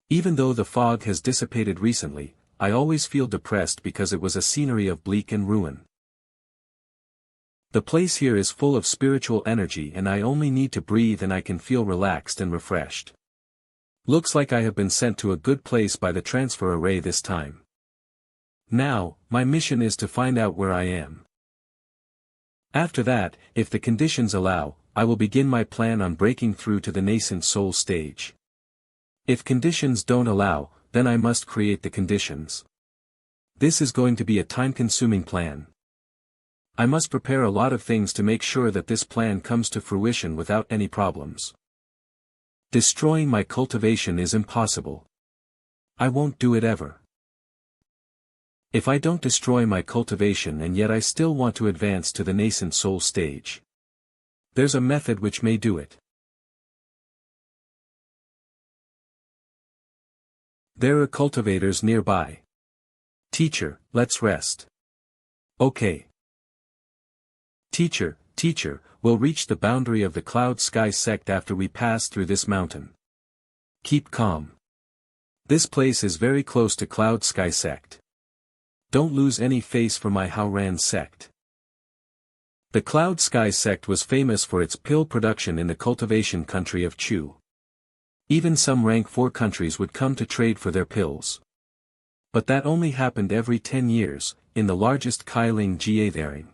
Even though the fog has dissipated recently, I always feel depressed because it was a scenery of bleak and ruin. The place here is full of spiritual energy and I only need to breathe and I can feel relaxed and refreshed. Looks like I have been sent to a good place by the transfer array this time. Now, my mission is to find out where I am. After that, if the conditions allow, I will begin my plan on breaking through to the nascent soul stage. If conditions don't allow, then I must create the conditions. This is going to be a time-consuming plan. I must prepare a lot of things to make sure that this plan comes to fruition without any problems. Destroying my cultivation is impossible. I won't do it ever. If I don't destroy my cultivation and yet I still want to advance to the nascent soul stage. There's a method which may do it. There are cultivators nearby. Teacher, let's rest. Okay. Teacher, we'll reach the boundary of the Cloud Sky Sect after we pass through this mountain. Keep calm. This place is very close to Cloud Sky Sect. Don't lose any face for my Haoran sect. The Cloud Sky Sect was famous for its pill production in the cultivation country of Chu. Even some rank 4 countries would come to trade for their pills. But that only happened every 10 years, in the largest Kailing Jiathering.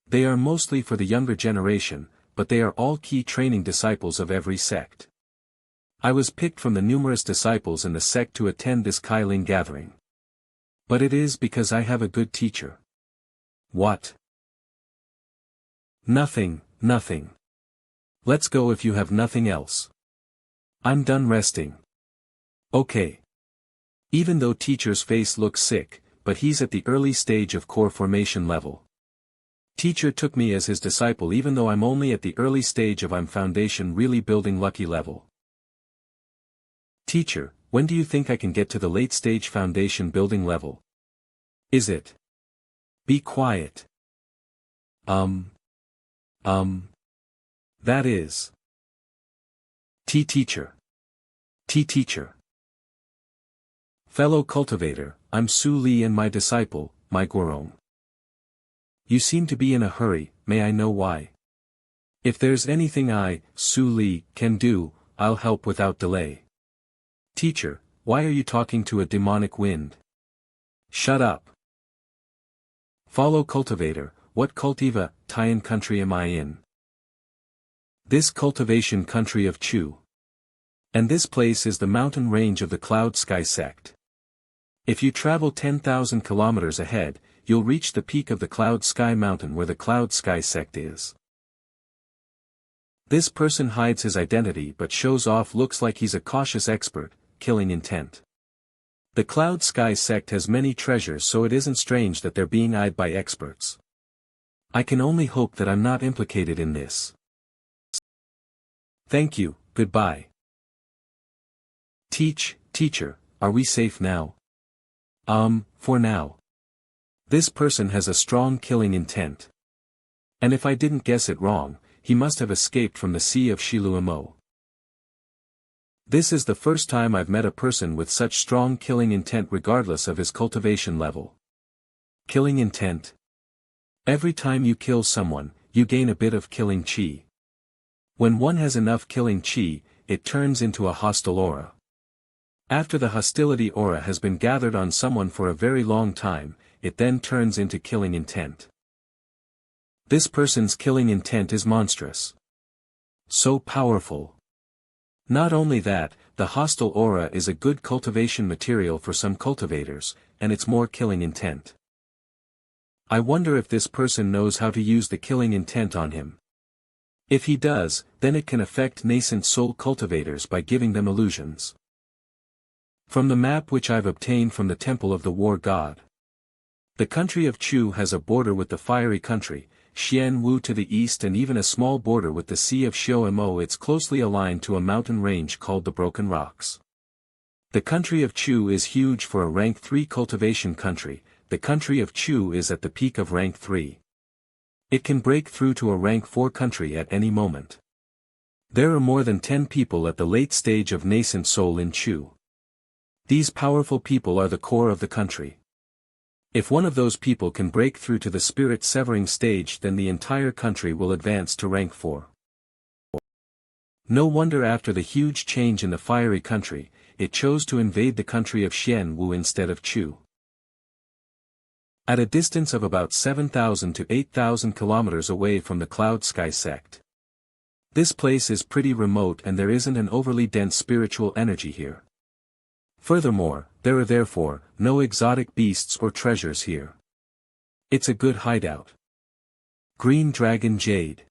They are mostly for the younger generation, but they are all key training disciples of every sect. I was picked from the numerous disciples in the sect to attend this Kailing gathering. But it is because I have a good teacher. What? Nothing. Let's go if you have nothing else. I'm done resting. Okay. Even though teacher's face looks sick, but he's at the early stage of core formation level. Teacher took me as his disciple even though I'm only at the early stage of I'm foundation really building lucky level. Teacher, when do you think I can get to the late stage foundation building level? Is it? Be quiet. That is. Teacher. Fellow cultivator, I'm Su Li and my disciple, my Guorong. You seem to be in a hurry, may I know why? If there's anything I, Su Li, can do, I'll help without delay. Teacher, why are you talking to a demonic wind? Shut up. Follow cultivator, what Tian country am I in? This cultivation country of Chu. And this place is the mountain range of the Cloud Sky Sect. If you travel 10,000 kilometers ahead, you'll reach the peak of the Cloud Sky Mountain where the Cloud Sky Sect is. This person hides his identity but shows off looks like he's a cautious expert, killing intent. The Cloud Sky Sect has many treasures so it isn't strange that they're being eyed by experts. I can only hope that I'm not implicated in this. Thank you, goodbye. Teacher, are we safe now? For now. This person has a strong killing intent. And if I didn't guess it wrong, he must have escaped from the Sea of Shiluamo. This is the first time I've met a person with such strong killing intent regardless of his cultivation level. Killing intent. Every time you kill someone, you gain a bit of killing chi. When one has enough killing chi, it turns into a hostile aura. After the hostility aura has been gathered on someone for a very long time, it then turns into killing intent. This person's killing intent is monstrous. So powerful. Not only that, the hostile aura is a good cultivation material for some cultivators, and it's more killing intent. I wonder if this person knows how to use the killing intent on him. If he does, then it can affect nascent soul cultivators by giving them illusions. From the map which I've obtained from the Temple of the War God. The country of Chu has a border with the fiery country, Xian Wu to the east and even a small border with the Sea of Shouamo. It's closely aligned to a mountain range called the Broken Rocks. The country of Chu is huge for a rank 3 cultivation country. The country of Chu is at the peak of rank 3. It can break through to a rank 4 country at any moment. There are more than 10 people at the late stage of nascent soul in Chu. These powerful people are the core of the country. If one of those people can break through to the spirit severing stage, then the entire country will advance to rank 4. No wonder after the huge change in the fiery country, it chose to invade the country of Xian Wu instead of Chu. At a distance of about 7,000 to 8,000 kilometers away from the Cloud Sky Sect. This place is pretty remote and there isn't an overly dense spiritual energy here. Furthermore, there are therefore no exotic beasts or treasures here. It's a good hideout. Green Dragon Jade.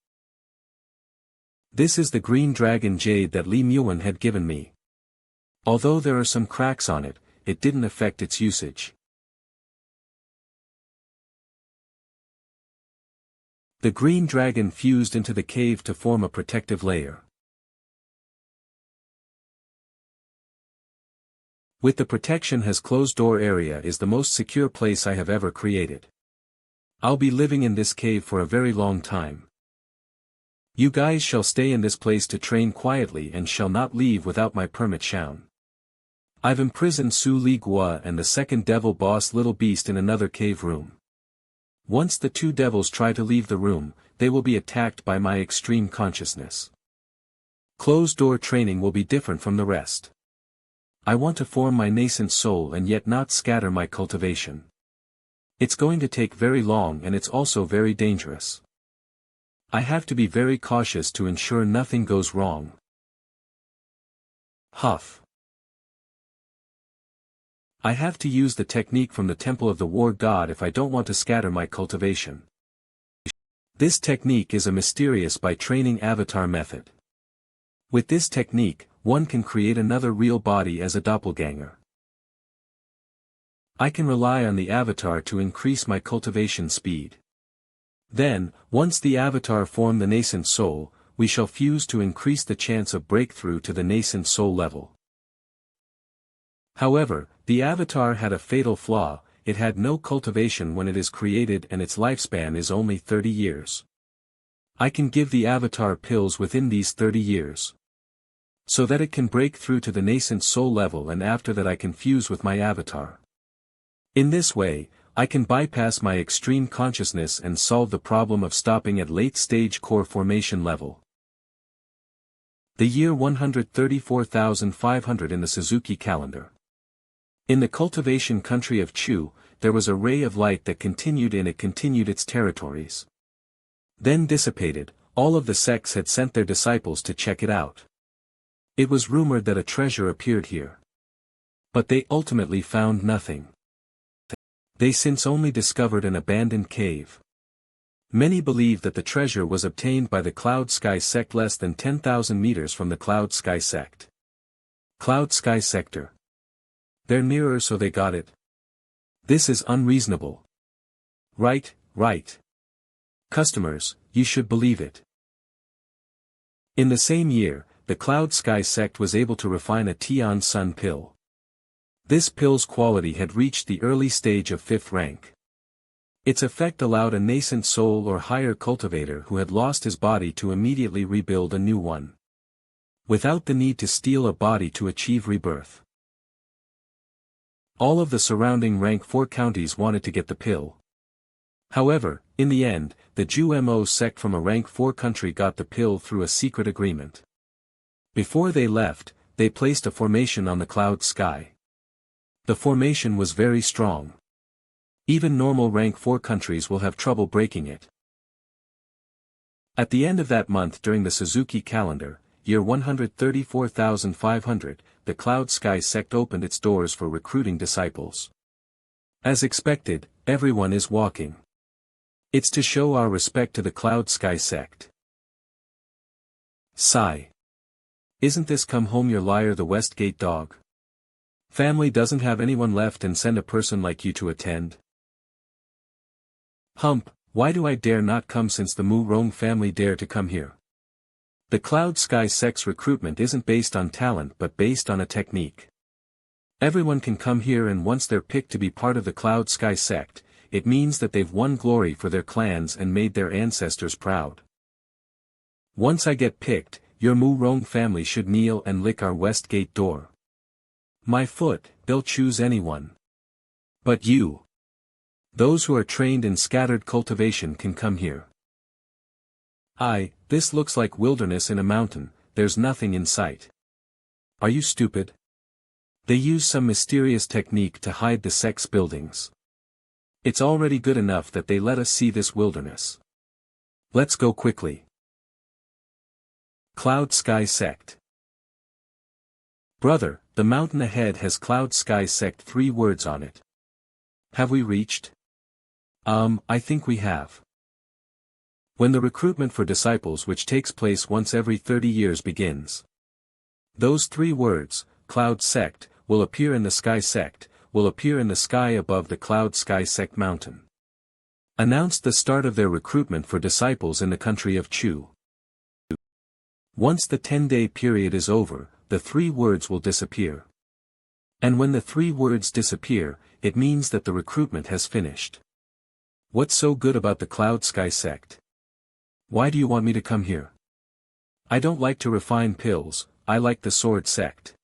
This is the Green Dragon Jade that Li Muan had given me. Although there are some cracks on it, it didn't affect its usage. The green dragon fused into the cave to form a protective layer. With the protection has closed door area is the most secure place I have ever created. I'll be living in this cave for a very long time. You guys shall stay in this place to train quietly and shall not leave without my permit Shaun. I've imprisoned Su Li Gua and the second devil boss Little Beast in another cave room. Once the two devils try to leave the room, they will be attacked by my extreme consciousness. Closed-door training will be different from the rest. I want to form my nascent soul and yet not scatter my cultivation. It's going to take very long and it's also very dangerous. I have to be very cautious to ensure nothing goes wrong. Huff. I have to use the technique from the Temple of the War God if I don't want to scatter my cultivation. This technique is a mysterious by training avatar method. With this technique, one can create another real body as a doppelganger. I can rely on the avatar to increase my cultivation speed. Then, once the avatar form the nascent soul, we shall fuse to increase the chance of breakthrough to the nascent soul level. However, the avatar had a fatal flaw, it had no cultivation when it is created and its lifespan is only 30 years. I can give the avatar pills within these 30 years. So that it can break through to the nascent soul level and after that I can fuse with my avatar. In this way, I can bypass my extreme consciousness and solve the problem of stopping at late stage core formation level. The year 134,500 in the Suzuki calendar. In the cultivation country of Chu, there was a ray of light that continued its territories. Then dissipated, all of the sects had sent their disciples to check it out. It was rumored that a treasure appeared here. But they ultimately found nothing. They since only discovered an abandoned cave. Many believe that the treasure was obtained by the Cloud Sky Sect less than 10,000 meters from the Cloud Sky Sect. Cloud Sky Sector. They're nearer so they got it. This is unreasonable. Right. Customers, you should believe it. In the same year, the Cloud Sky Sect was able to refine a Tian Sun pill. This pill's quality had reached the early stage of 5th rank. Its effect allowed a nascent soul or higher cultivator who had lost his body to immediately rebuild a new one, without the need to steal a body to achieve rebirth. All of the surrounding rank 4 counties wanted to get the pill. However, in the end, the Heng Sect from a rank 4 country got the pill through a secret agreement. Before they left, they placed a formation on the cloud sky. The formation was very strong. Even normal rank 4 countries will have trouble breaking it. At the end of that month during the Suzuki calendar, year 134,500, the Cloud Sky Sect opened its doors for recruiting disciples. As expected, everyone is walking. It's to show our respect to the Cloud Sky Sect. Sigh. Isn't this come home your liar the Westgate dog? Family doesn't have anyone left and send a person like you to attend? Hump, why do I dare not come since the Mu Rong family dare to come here? The Cloud Sky Sect's recruitment isn't based on talent but based on a technique. Everyone can come here and once they're picked to be part of the Cloud Sky Sect, it means that they've won glory for their clans and made their ancestors proud. Once I get picked, your Mu Rong family should kneel and lick our West Gate door. My foot, they'll choose anyone. But you. Those who are trained in scattered cultivation can come here. This looks like wilderness in a mountain, there's nothing in sight. Are you stupid? They use some mysterious technique to hide the sect's buildings. It's already good enough that they let us see this wilderness. Let's go quickly. Cloud Sky Sect. Brother, the mountain ahead has Cloud Sky Sect 3 words on it. Have we reached? I think we have. When the recruitment for disciples which takes place once every 30 years begins. Those 3 words, Cloud Sect, will appear in the Sky Sect, will appear in the sky above the Cloud Sky Sect mountain. Announced the start of their recruitment for disciples in the country of Chu. Once the 10-day period is over, the 3 words will disappear. And when the 3 words disappear, it means that the recruitment has finished. What's so good about the Cloud Sky Sect? Why do you want me to come here? I don't like to refine pills, I like the sword sect.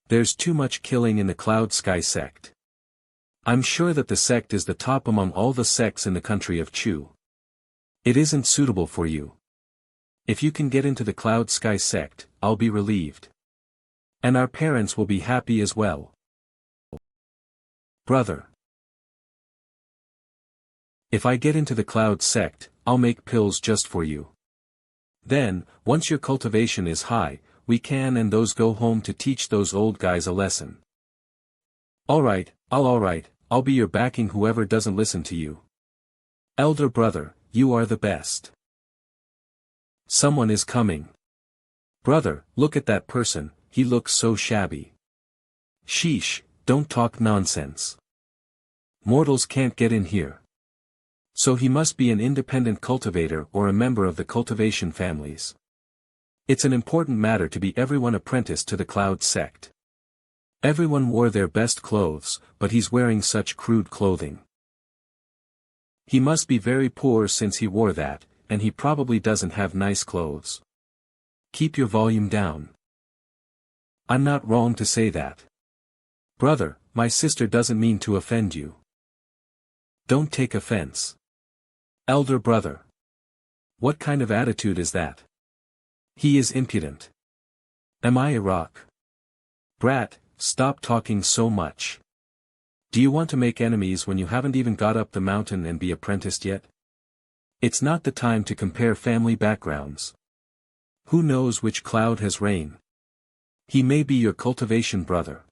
There's too much killing in the Cloud Sky Sect. I'm sure that the sect is the top among all the sects in the country of Chu. It isn't suitable for you. If you can get into the Cloud Sky Sect, I'll be relieved. And our parents will be happy as well. Brother. If I get into the Cloud Sect, I'll make pills just for you. Then, once your cultivation is high, we can and those go home to teach those old guys a lesson. Alright, I'll be your backing whoever doesn't listen to you. Elder brother, you are the best. Someone is coming. Brother, look at that person, he looks so shabby. Sheesh, don't talk nonsense. Mortals can't get in here. So he must be an independent cultivator or a member of the cultivation families. It's an important matter to be everyone apprenticed to the Cloud Sect. Everyone wore their best clothes, but he's wearing such crude clothing. He must be very poor since he wore that, and he probably doesn't have nice clothes. Keep your volume down. I'm not wrong to say that. Brother, my sister doesn't mean to offend you. Don't take offense. Elder brother. What kind of attitude is that? He is impudent. Am I a rock? Brat, stop talking so much. Do you want to make enemies when you haven't even got up the mountain and be apprenticed yet? It's not the time to compare family backgrounds. Who knows which cloud has rain? He may be your cultivation brother.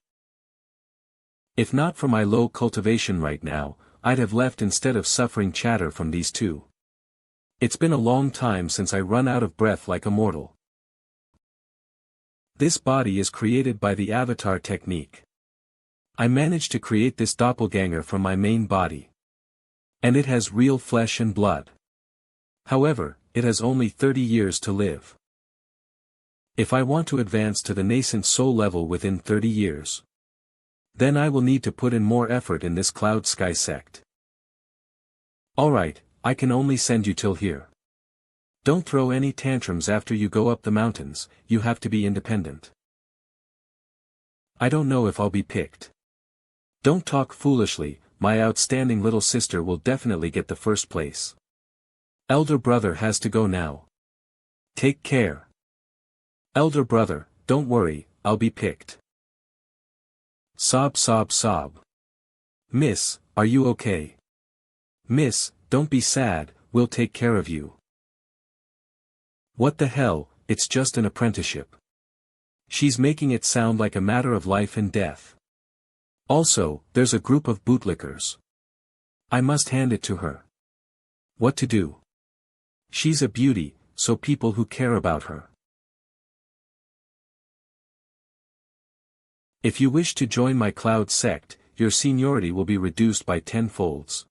If not for my low cultivation right now, I'd have left instead of suffering chatter from these two. It's been a long time since I run out of breath like a mortal. This body is created by the avatar technique. I managed to create this doppelganger from my main body. And it has real flesh and blood. However, it has only 30 years to live. If I want to advance to the nascent soul level within 30 years, then I will need to put in more effort in this Cloud Sky Sect. Alright, I can only send you till here. Don't throw any tantrums after you go up the mountains, you have to be independent. I don't know if I'll be picked. Don't talk foolishly, my outstanding little sister will definitely get the first place. Elder brother has to go now. Take care. Elder brother, don't worry, I'll be picked. Sob sob sob. Miss, are you okay? Miss, don't be sad, we'll take care of you. What the hell, it's just an apprenticeship. She's making it sound like a matter of life and death. Also, there's a group of bootlickers. I must hand it to her. What to do? She's a beauty, so people who care about her. If you wish to join my Cloud sect, your seniority will be reduced by 10 folds.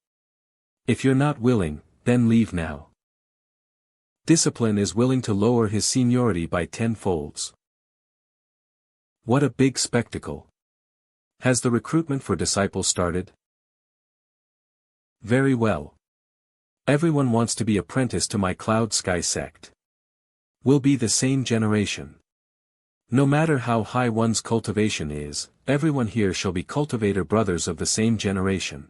If you're not willing, then leave now. Discipline is willing to lower his seniority by 10 folds. What a big spectacle. Has the recruitment for disciples started? Very well. Everyone wants to be apprenticed to my Cloud Sky sect. We'll be the same generation. No matter how high one's cultivation is, everyone here shall be cultivator brothers of the same generation.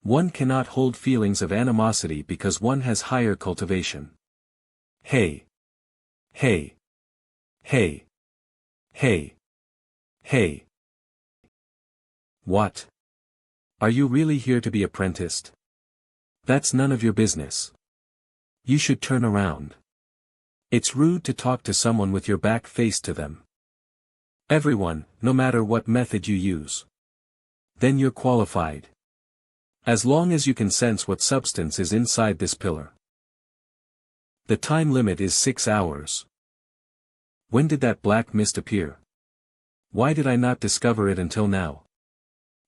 One cannot hold feelings of animosity because one has higher cultivation. Hey. Hey. Hey. Hey. Hey. What? Are you really here to be apprenticed? That's none of your business. You should turn around. It's rude to talk to someone with your back faced to them. Everyone, no matter what method you use. Then you're qualified. As long as you can sense what substance is inside this pillar. The time limit is 6 hours. When did that black mist appear? Why did I not discover it until now?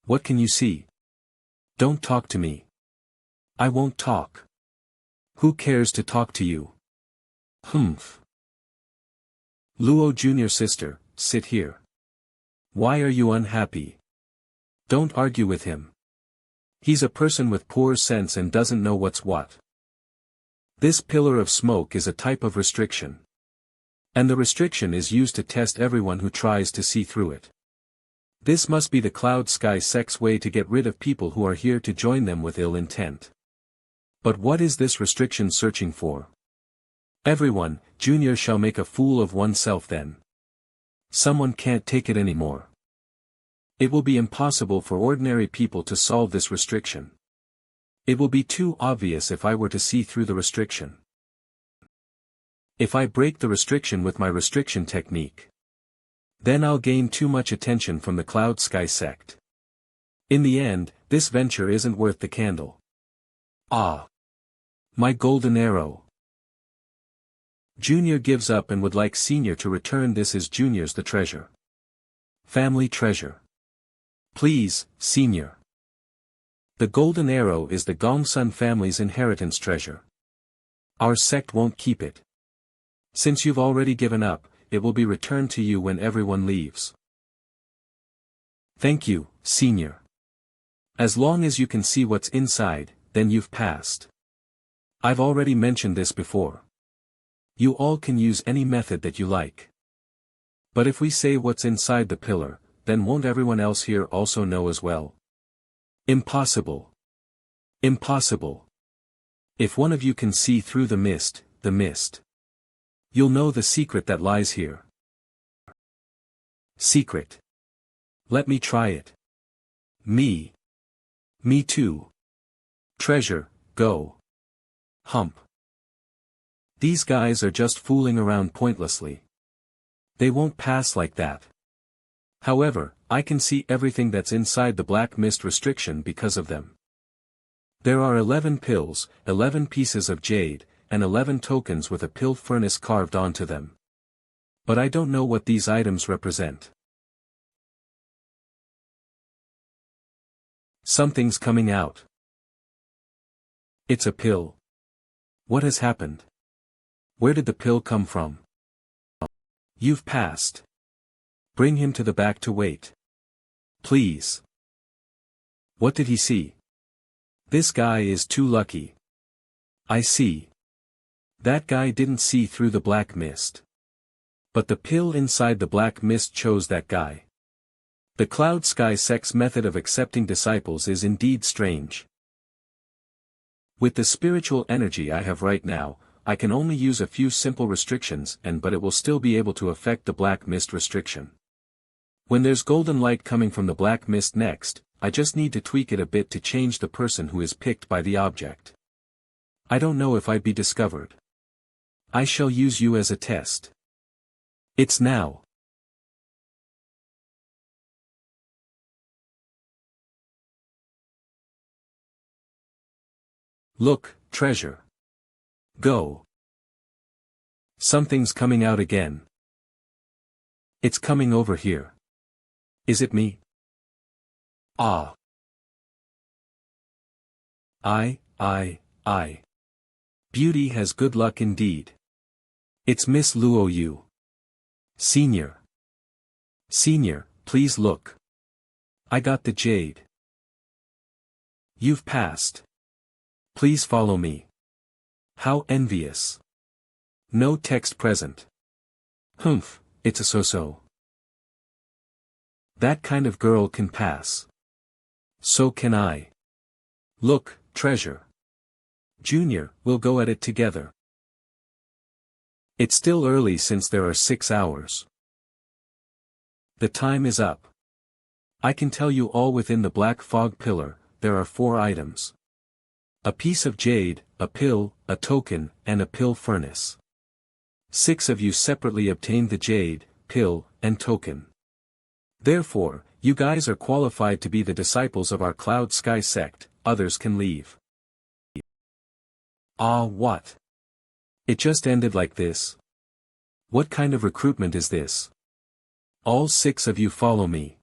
What can you see? Don't talk to me. I won't talk. Who cares to talk to you? Humph. Luo Jr. sister, sit here. Why are you unhappy? Don't argue with him. He's a person with poor sense and doesn't know what's what. This pillar of smoke is a type of restriction. And the restriction is used to test everyone who tries to see through it. This must be the Cloud Sky sect's way to get rid of people who are here to join them with ill intent. But what is this restriction searching for? Everyone, Junior shall make a fool of oneself then. Someone can't take it anymore. It will be impossible for ordinary people to solve this restriction. It will be too obvious if I were to see through the restriction. If I break the restriction with my restriction technique, then I'll gain too much attention from the Cloud Sky sect. In the end, this venture isn't worth the candle. Ah! My golden arrow! Junior gives up and would like Senior to return this as Junior's the treasure. Family treasure. Please, Senior. The golden arrow is the Gongsun family's inheritance treasure. Our sect won't keep it. Since you've already given up, it will be returned to you when everyone leaves. Thank you, Senior. As long as you can see what's inside, then you've passed. I've already mentioned this before. You all can use any method that you like. But if we say what's inside the pillar, then won't everyone else here also know as well? Impossible. Impossible. If one of you can see through the mist, you'll know the secret that lies here. Secret. Let me try it. Me. Me too. Treasure, go. Hump. These guys are just fooling around pointlessly. They won't pass like that. However, I can see everything that's inside the black mist restriction because of them. There are 11 pills, 11 pieces of jade, and 11 tokens with a pill furnace carved onto them. But I don't know what these items represent. Something's coming out. It's a pill. What has happened? Where did the pill come from? You've passed. Bring him to the back to wait. Please. What did he see? This guy is too lucky. I see. That guy didn't see through the black mist. But the pill inside the black mist chose that guy. The Cloud Sky Sect's method of accepting disciples is indeed strange. With the spiritual energy I have right now, I can only use a few simple restrictions but it will still be able to affect the black mist restriction. When there's golden light coming from the black mist next, I just need to tweak it a bit to change the person who is picked by the object. I don't know if I'd be discovered. I shall use you as a test. It's now. Look, treasure. Go. Something's coming out again. It's coming over here. Is it me? Ah. I. Beauty has good luck indeed. It's Miss Luo Yu. Senior. Senior, please look. I got the jade. You've passed. Please follow me. How envious. No text present. Humph, it's a so-so. That kind of girl can pass. So can I. Look, treasure. Junior, we'll go at it together. It's still early since there are 6 hours. The time is up. I can tell you all within the black fog pillar, there are 4 items. A piece of jade, a pill, a token, and a pill furnace. 6 of you separately obtained the jade, pill, and token. Therefore, you guys are qualified to be the disciples of our Cloud Sky Sect, others can leave. Ah, what? It just ended like this? What kind of recruitment is this? All 6 of you follow me.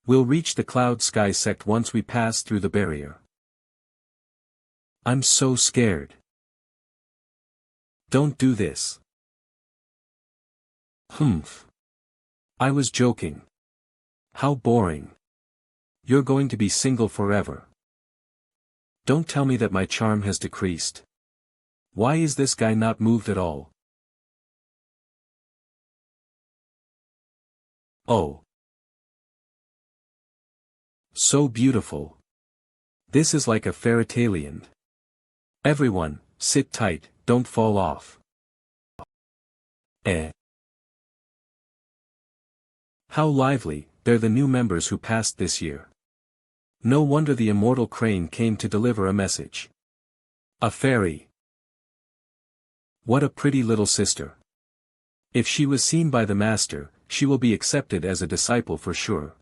We'll reach the Cloud Sky Sect once we pass through the barrier. I'm so scared. Don't do this. Humph. I was joking. How boring. You're going to be single forever. Don't tell me that my charm has decreased. Why is this guy not moved at all? Oh. So beautiful. This is like a fairy tale. Everyone, sit tight, don't fall off. How lively, they're the new members who passed this year. No wonder the immortal crane came to deliver a message. A fairy. What a pretty little sister. If she was seen by the master, she will be accepted as a disciple for sure.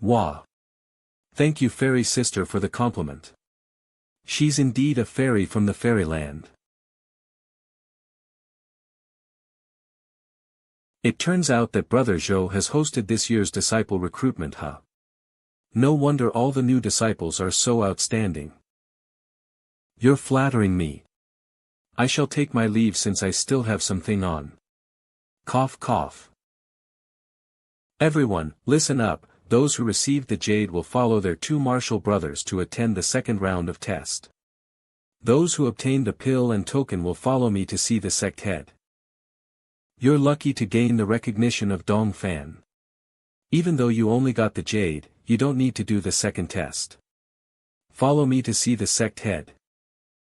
Wah. Thank you fairy sister for the compliment. She's indeed a fairy from the fairyland. It turns out that Brother Zhou has hosted this year's disciple recruitment, huh? No wonder all the new disciples are so outstanding. You're flattering me. I shall take my leave since I still have something on. Cough cough. Everyone, listen up. Those who received the jade will follow their 2 martial brothers to attend the second round of test. Those who obtained the pill and token will follow me to see the sect head. You're lucky to gain the recognition of Dong Fan. Even though you only got the jade, you don't need to do the second test. Follow me to see the sect head.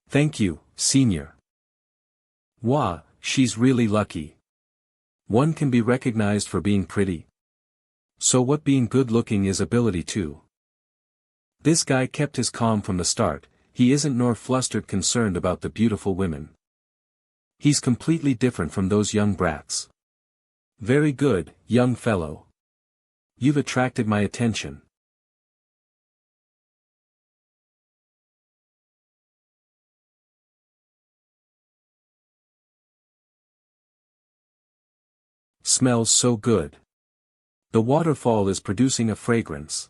Thank you, senior. Wah, she's really lucky. One can be recognized for being pretty. So what being good-looking is ability too. This guy kept his calm from the start, he isn't nor flustered concerned about the beautiful women. He's completely different from those young brats. Very good, young fellow. You've attracted my attention. Smells so good. The waterfall is producing a fragrance.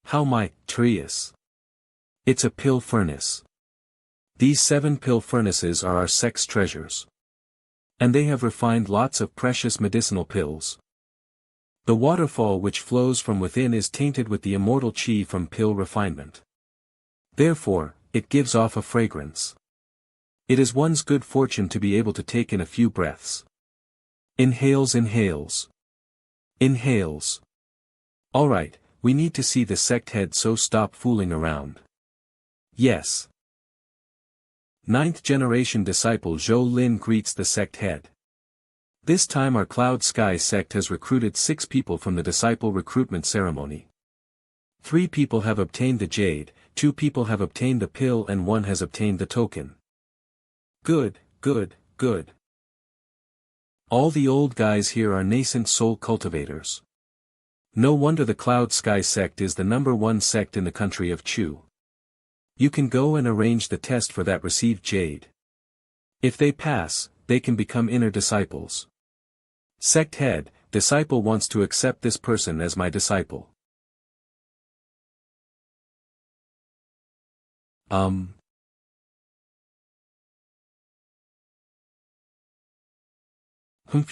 How mysterious. It's a pill furnace. These 7 pill furnaces are our sect's treasures. And they have refined lots of precious medicinal pills. The waterfall which flows from within is tainted with the immortal chi from pill refinement. Therefore, it gives off a fragrance. It is one's good fortune to be able to take in a few breaths. Inhales. Inhales. Alright, we need to see the sect head, so stop fooling around. Yes. 9th generation disciple Zhou Lin greets the sect head. This time our Cloud Sky sect has recruited 6 people from the disciple recruitment ceremony. 3 people have obtained the jade, 2 people have obtained the pill, and 1 has obtained the token. Good. All the old guys here are nascent soul cultivators. No wonder the Cloud Sky sect is the #1 sect in the country of Chu. You can go and arrange the test for that received jade. If they pass, they can become inner disciples. Sect head, disciple wants to accept this person as my disciple.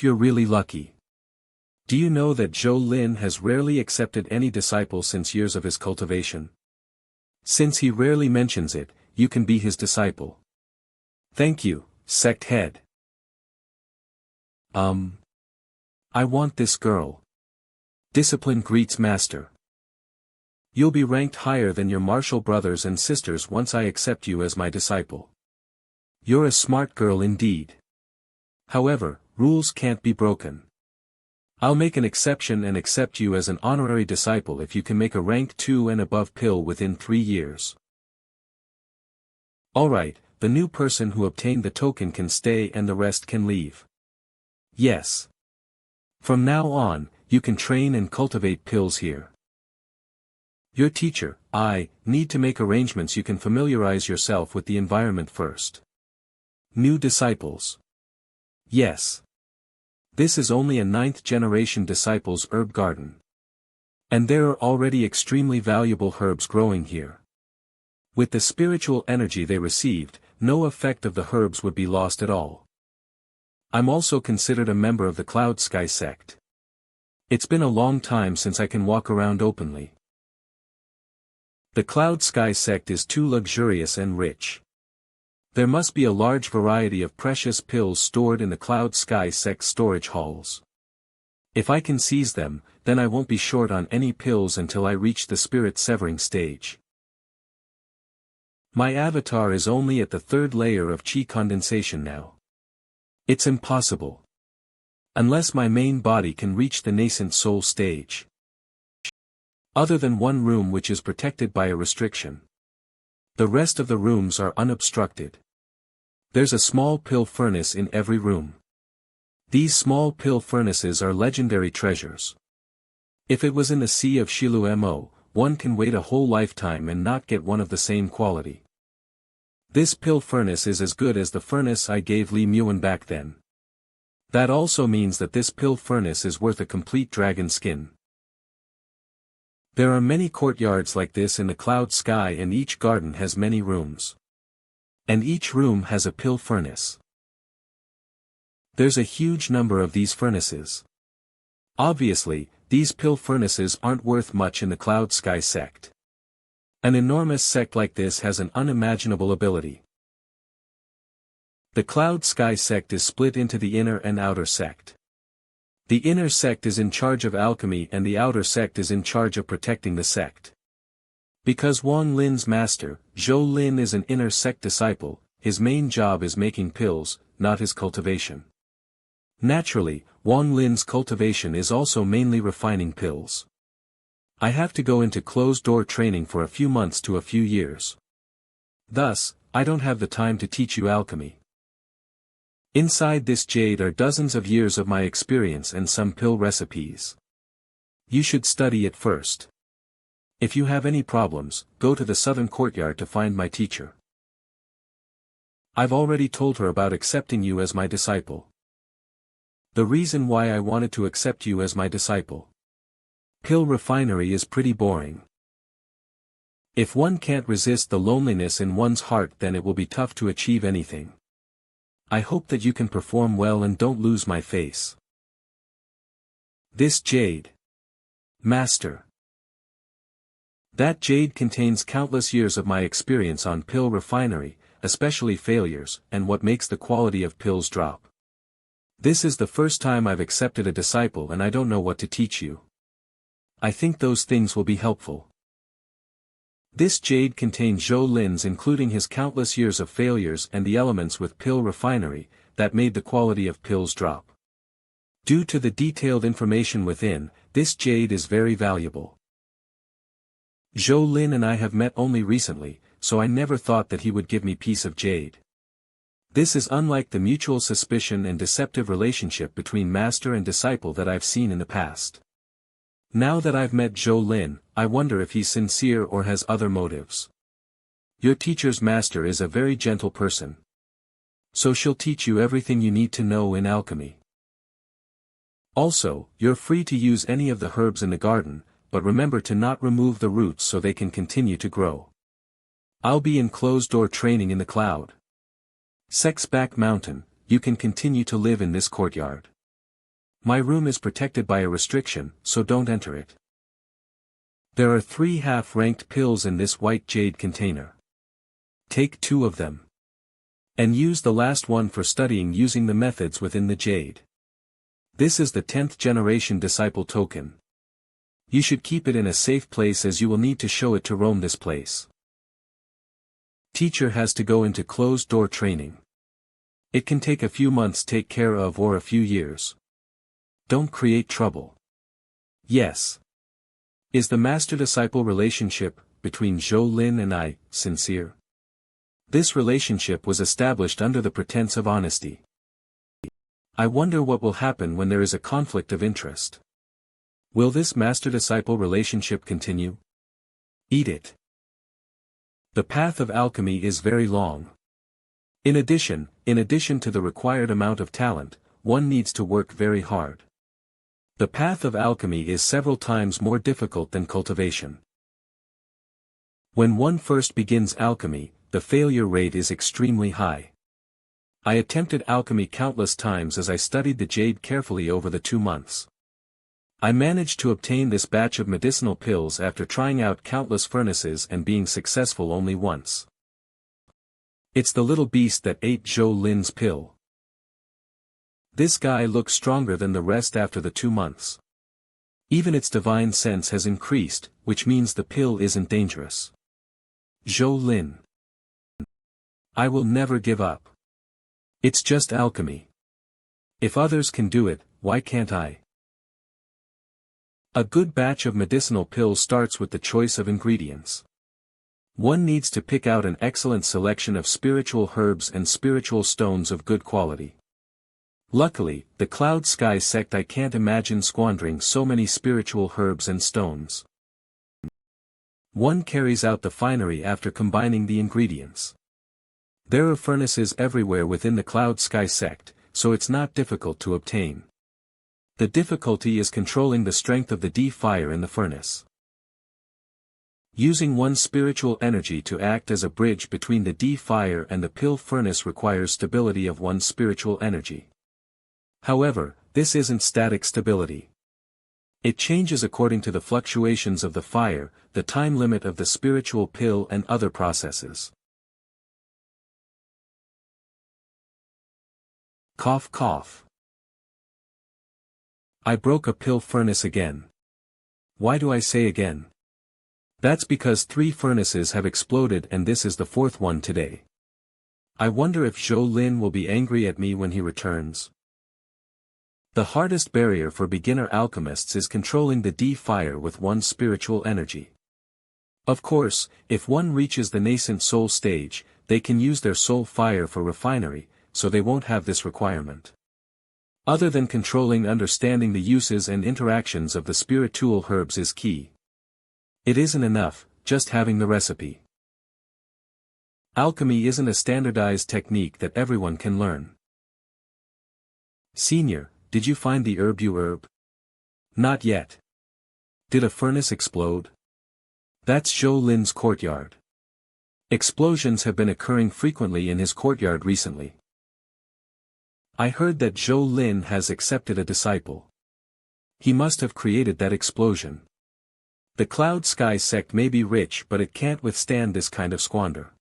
You're really lucky. Do you know that Zhou Lin has rarely accepted any disciple since years of his cultivation? Since he rarely mentions it, you can be his disciple. Thank you, sect head. I want this girl. Discipline greets master. You'll be ranked higher than your martial brothers and sisters once I accept you as my disciple. You're a smart girl indeed. However, rules can't be broken. I'll make an exception and accept you as an honorary disciple if you can make a rank 2 and above pill within 3 years. Alright, the new person who obtained the token can stay and the rest can leave. Yes. From now on, you can train and cultivate pills here. Your teacher, I, need to make arrangements. You can familiarize yourself with the environment first. New disciples. Yes. This is only a 9th generation disciples' herb garden. And there are already extremely valuable herbs growing here. With the spiritual energy they received, no effect of the herbs would be lost at all. I'm also considered a member of the Cloud Sky sect. It's been a long time since I can walk around openly. The Cloud Sky sect is too luxurious and rich. There must be a large variety of precious pills stored in the Cloud Sky sect storage halls. If I can seize them, then I won't be short on any pills until I reach the spirit severing stage. My avatar is only at the 3rd layer of chi condensation now. It's impossible. Unless my main body can reach the nascent soul stage. Other than one room which is protected by a restriction. The rest of the rooms are unobstructed. There's a small pill furnace in every room. These small pill furnaces are legendary treasures. If it was in the Sea of Shilumo, one can wait a whole lifetime and not get one of the same quality. This pill furnace is as good as the furnace I gave Li Muan back then. That also means that this pill furnace is worth a complete dragon skin. There are many courtyards like this in the Cloud Sky, and each garden has many rooms. And each room has a pill furnace. There's a huge number of these furnaces. Obviously, these pill furnaces aren't worth much in the Cloud Sky sect. An enormous sect like this has an unimaginable ability. The Cloud Sky sect is split into the inner and outer sect. The inner sect is in charge of alchemy and the outer sect is in charge of protecting the sect. Because Wang Lin's master, Zhou Lin, is an inner sect disciple, his main job is making pills, not his cultivation. Naturally, Wang Lin's cultivation is also mainly refining pills. I have to go into closed-door training for a few months to a few years. Thus, I don't have the time to teach you alchemy. Inside this jade are dozens of years of my experience and some pill recipes. You should study it first. If you have any problems, go to the southern courtyard to find my teacher. I've already told her about accepting you as my disciple. The reason why I wanted to accept you as my disciple. Pill refinery is pretty boring. If one can't resist the loneliness in one's heart, then it will be tough to achieve anything. I hope that you can perform well and don't lose my face. This jade. Master. That jade contains countless years of my experience on pill refinery, especially failures, and what makes the quality of pills drop. This is the first time I've accepted a disciple and I don't know what to teach you. I think those things will be helpful. This jade contains Zhou Lin's including his countless years of failures and the elements with pill refinery, that made the quality of pills drop. Due to the detailed information within, this jade is very valuable. Zhou Lin and I have met only recently, so I never thought that he would give me piece of jade. This is unlike the mutual suspicion and deceptive relationship between master and disciple that I've seen in the past. Now that I've met Zhou Lin, I wonder if he's sincere or has other motives. Your teacher's master is a very gentle person. So she'll teach you everything you need to know in alchemy. Also, you're free to use any of the herbs in the garden, but remember to not remove the roots so they can continue to grow. I'll be in closed-door training in the cloud. Sect's back mountain, you can continue to live in this courtyard. My room is protected by a restriction, so don't enter it. There are 3 half-ranked pills in this white jade container. Take 2 of them. And use the last one for studying using the methods within the jade. This is the 10th generation disciple token. You should keep it in a safe place as you will need to show it to roam this place. Teacher has to go into closed-door training. It can take a few months take care of or a few years. Don't create trouble. Yes. Is the master-disciple relationship, between Zhou Lin and I, sincere? This relationship was established under the pretense of honesty. I wonder what will happen when there is a conflict of interest. Will this master-disciple relationship continue? Eat it. The path of alchemy is very long. In addition to the required amount of talent, one needs to work very hard. The path of alchemy is several times more difficult than cultivation. When one first begins alchemy, the failure rate is extremely high. I attempted alchemy countless times as I studied the jade carefully over the 2 months. I managed to obtain this batch of medicinal pills after trying out countless furnaces and being successful only once. It's the little beast that ate Zhou Lin's pill. This guy looks stronger than the rest after the 2 months. Even its divine sense has increased, which means the pill isn't dangerous. Zhou Lin. I will never give up. It's just alchemy. If others can do it, why can't I? A good batch of medicinal pills starts with the choice of ingredients. One needs to pick out an excellent selection of spiritual herbs and spiritual stones of good quality. Luckily, the Cloud Sky sect I can't imagine squandering so many spiritual herbs and stones. One carries out the finery after combining the ingredients. There are furnaces everywhere within the Cloud Sky sect, so it's not difficult to obtain. The difficulty is controlling the strength of the D fire in the furnace. Using one's spiritual energy to act as a bridge between the D fire and the pill furnace requires stability of one's spiritual energy. However, this isn't static stability. It changes according to the fluctuations of the fire, the time limit of the spiritual pill and other processes. Cough cough. I broke a pill furnace again. Why do I say again? That's because 3 furnaces have exploded and this is the 4th one today. I wonder if Zhou Lin will be angry at me when he returns. The hardest barrier for beginner alchemists is controlling the D fire with one's spiritual energy. Of course, if one reaches the nascent soul stage, they can use their soul fire for refinery, so they won't have this requirement. Other than controlling understanding the uses and interactions of the spiritual herbs is key. It isn't enough, just having the recipe. Alchemy isn't a standardized technique that everyone can learn. Senior, did you find the herb you herb? Not yet. Did a furnace explode? That's Zhou Lin's courtyard. Explosions have been occurring frequently in his courtyard recently. I heard that Zhou Lin has accepted a disciple. He must have created that explosion. The Cloud Sky Sect may be rich, but it can't withstand this kind of squander.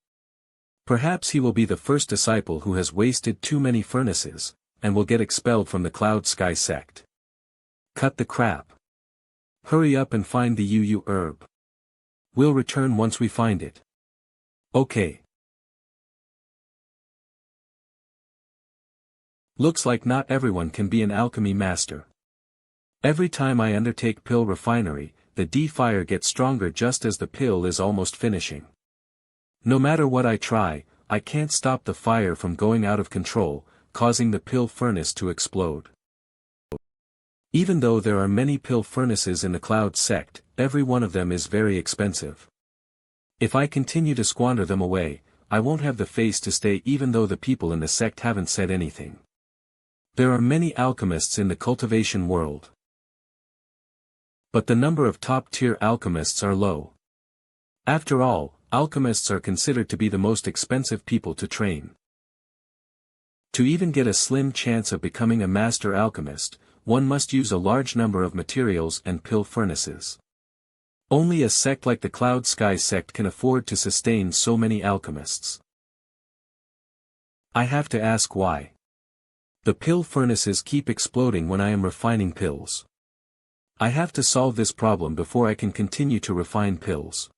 Perhaps he will be the first disciple who has wasted too many furnaces, and will get expelled from the Cloud Sky Sect. Cut the crap. Hurry up and find the UU herb. We'll return once we find it. Okay. Looks like not everyone can be an alchemy master. Every time I undertake pill refinery, the D-fire gets stronger just as the pill is almost finishing. No matter what I try, I can't stop the fire from going out of control, causing the pill furnace to explode. Even though there are many pill furnaces in the Cloud Sect, every one of them is very expensive. If I continue to squander them away, I won't have the face to stay even though the people in the sect haven't said anything. There are many alchemists in the cultivation world. But the number of top-tier alchemists are low. After all, alchemists are considered to be the most expensive people to train. To even get a slim chance of becoming a master alchemist, one must use a large number of materials and pill furnaces. Only a sect like the Cloud Sky Sect can afford to sustain so many alchemists. I have to ask why. The pill furnaces keep exploding when I am refining pills. I have to solve this problem before I can continue to refine pills.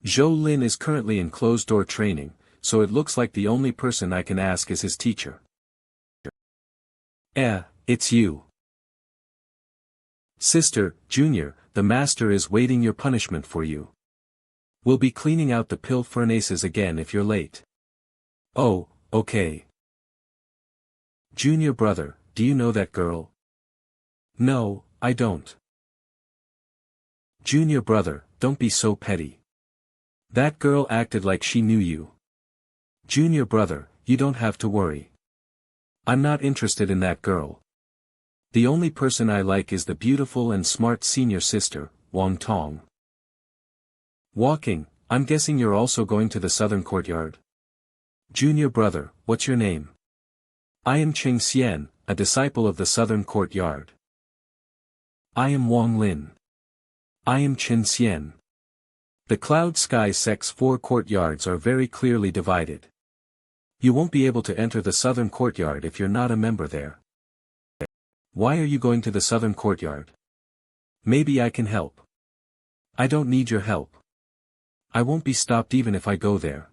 Zhou Lin is currently in closed-door training, so it looks like the only person I can ask is his teacher. It's you. Sister, Junior, the master is waiting your punishment for you. We'll be cleaning out the pill furnaces again if you're late. Oh, okay. Junior brother, do you know that girl? No, I don't. Junior brother, don't be so petty. That girl acted like she knew you. Junior brother, you don't have to worry. I'm not interested in that girl. The only person I like is the beautiful and smart senior sister, Wang Tong. Walking, I'm guessing you're also going to the southern courtyard. Junior brother, what's your name? I am Cheng Xian, a disciple of the southern courtyard. I am Wang Lin. I am Chen Xian. The Cloud Sky Sect's 4 courtyards are very clearly divided. You won't be able to enter the southern courtyard if you're not a member there. Why are you going to the southern courtyard? Maybe I can help. I don't need your help. I won't be stopped even if I go there.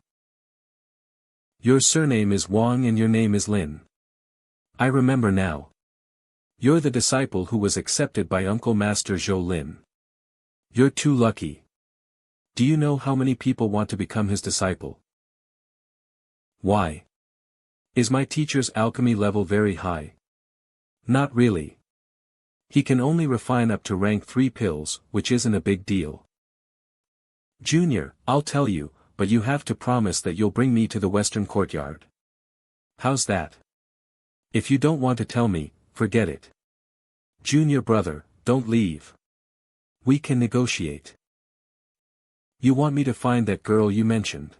Your surname is Wang and your name is Lin. I remember now. You're the disciple who was accepted by Uncle Master Zhou Lin. You're too lucky. Do you know how many people want to become his disciple? Why? Is my teacher's alchemy level very high? Not really. He can only refine up to rank 3 pills, which isn't a big deal. Junior, I'll tell you, but you have to promise that you'll bring me to the western courtyard. How's that? If you don't want to tell me, forget it. Junior brother, don't leave. We can negotiate. You want me to find that girl you mentioned.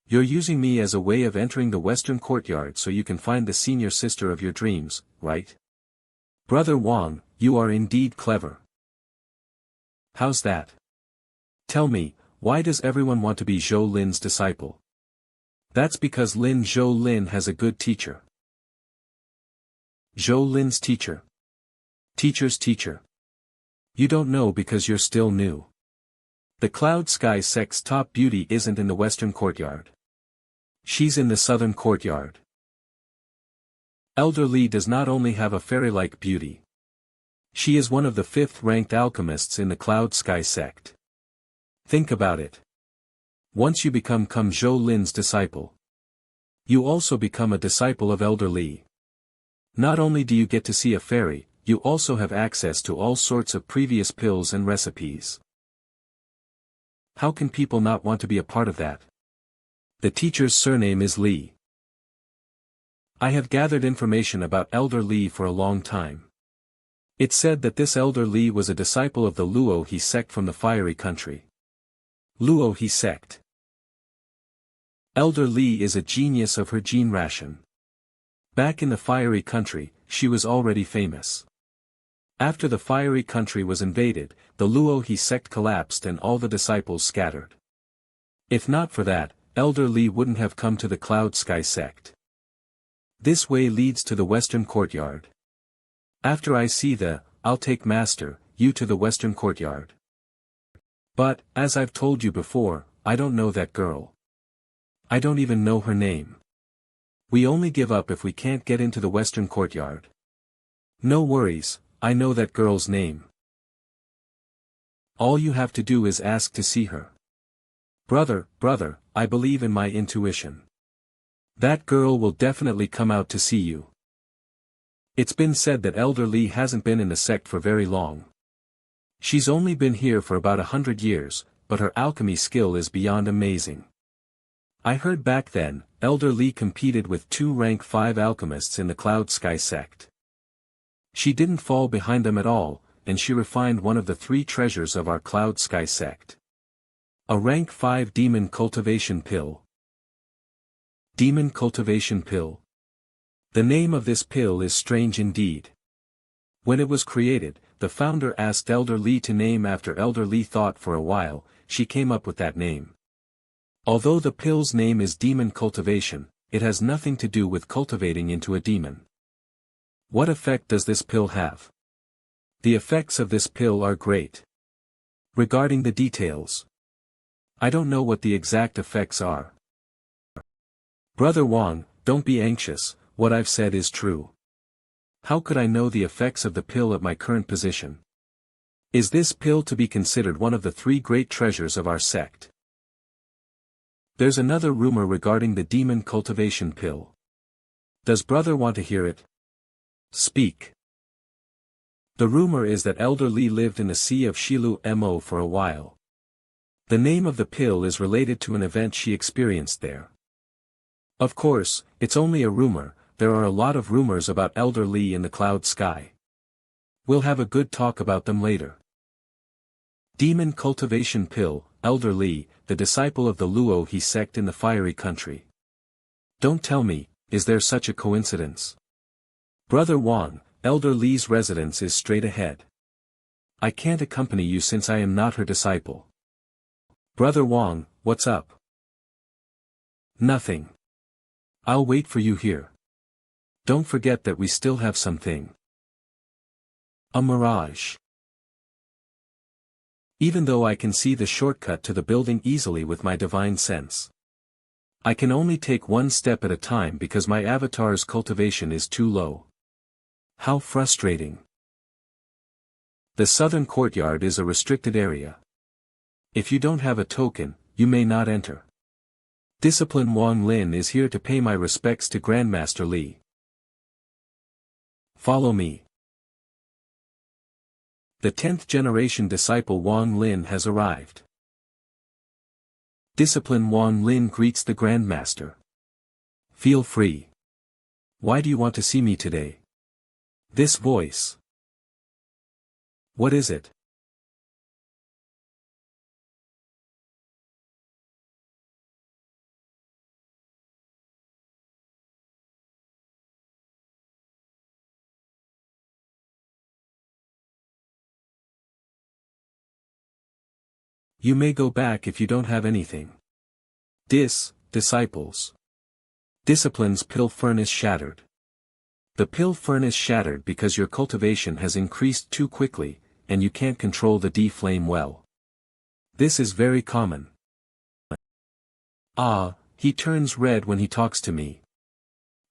You're using me as a way of entering the western courtyard so you can find the senior sister of your dreams, right? Brother Wang, you are indeed clever. How's that? Tell me, why does everyone want to be Zhou Lin's disciple? That's because Zhou Lin has a good teacher. Zhou Lin's teacher. Teacher's teacher. You don't know because you're still new. The Cloud Sky Sect's top beauty isn't in the western courtyard. She's in the southern courtyard. Elder Li does not only have a fairy-like beauty. She is one of the 5th-ranked alchemists in the Cloud Sky Sect. Think about it. Once you become Zhou Lin's disciple, you also become a disciple of Elder Li. Not only do you get to see a fairy, you also have access to all sorts of previous pills and recipes. How can people not want to be a part of that? The teacher's surname is Li. I have gathered information about Elder Li for a long time. It said that this Elder Li was a disciple of the Luo He Sect from the Fiery Country. Luo He Sect. Elder Li is a genius of her gene ration. Back in the Fiery Country, she was already famous. After the fiery country was invaded, the Luo sect collapsed and all the disciples scattered. If not for that, Elder Li wouldn't have come to the Cloud Sky sect. This way leads to the western courtyard. After I see I'll take Master, you to the western courtyard. But, as I've told you before, I don't know that girl. I don't even know her name. We only give up if we can't get into the western courtyard. No worries, I know that girl's name. All you have to do is ask to see her. Brother, I believe in my intuition. That girl will definitely come out to see you. It's been said that Elder Li hasn't been in the sect for very long. She's only been here for about 100 years, but her alchemy skill is beyond amazing. I heard back then, Elder Li competed with 2 rank 5 alchemists in the Cloud Sky sect. She didn't fall behind them at all, and she refined one of the 3 treasures of our Cloud Sky sect. A rank 5 demon cultivation pill. Demon cultivation pill. The name of this pill is strange indeed. When it was created, the founder asked Elder Li to name after Elder Li thought for a while, she came up with that name. Although the pill's name is demon cultivation, it has nothing to do with cultivating into a demon. What effect does this pill have? The effects of this pill are great. Regarding the details, I don't know what the exact effects are. Brother Wang, don't be anxious, what I've said is true. How could I know the effects of the pill at my current position? Is this pill to be considered one of the 3 great treasures of our sect? There's another rumor regarding the demon cultivation pill. Does brother want to hear it? Speak. The rumor is that Elder Li lived in the Sea of Shilu Mo for a while. The name of the pill is related to an event she experienced there. Of course, it's only a rumor, there are a lot of rumors about Elder Li in the Cloud Sky. We'll have a good talk about them later. Demon cultivation pill, Elder Li, the disciple of the Luo sect in the fiery country. Don't tell me, is there such a coincidence? Brother Wang, Elder Li's residence is straight ahead. I can't accompany you since I am not her disciple. Brother Wang, what's up? Nothing. I'll wait for you here. Don't forget that we still have something. A mirage. Even though I can see the shortcut to the building easily with my divine sense, I can only take one step at a time because my avatar's cultivation is too low. How frustrating. The southern courtyard is a restricted area. If you don't have a token, you may not enter. Discipline Wang Lin is here to pay my respects to Grandmaster Li. Follow me. The 10th generation disciple Wang Lin has arrived. Discipline Wang Lin greets the Grandmaster. Feel free. Why do you want to see me today? This voice. What is it? You may go back if you don't have anything. Disciples. Discipline's pill furnace shattered. The pill furnace shattered because your cultivation has increased too quickly, and you can't control the D-flame well. This is very common. He turns red when he talks to me.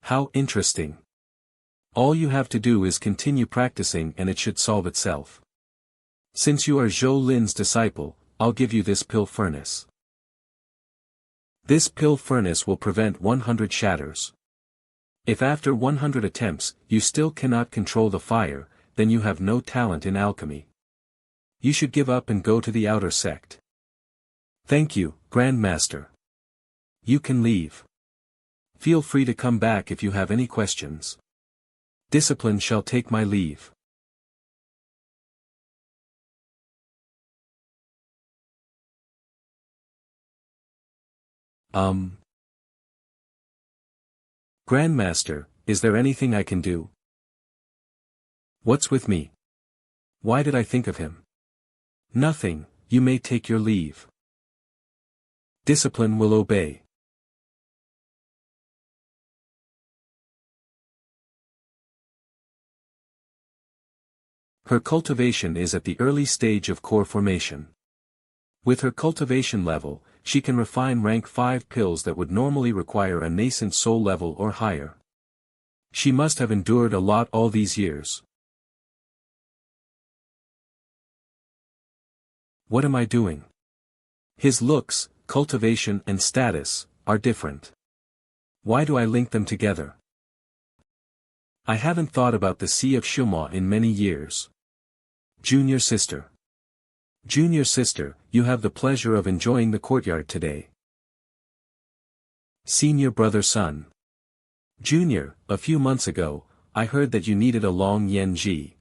How interesting. All you have to do is continue practicing and it should solve itself. Since you are Zhou Lin's disciple, I'll give you this pill furnace. This pill furnace will prevent 100 shatters. If after 100 attempts, you still cannot control the fire, then you have no talent in alchemy. You should give up and go to the outer sect. Thank you, Grandmaster. You can leave. Feel free to come back if you have any questions. Discipline shall take my leave. Grandmaster, is there anything I can do? What's with me? Why did I think of him? Nothing, you may take your leave. Discipline will obey. Her cultivation is at the early stage of core formation. With her cultivation level, she can refine rank 5 pills that would normally require a nascent soul level or higher. She must have endured a lot all these years. What am I doing? His looks, cultivation and status, are different. Why do I link them together? I haven't thought about the Sea of Shuma in many years. Junior sister. Junior sister, you have the pleasure of enjoying the courtyard today. Senior brother son. Junior, a few months ago, I heard that you needed a long Yenji.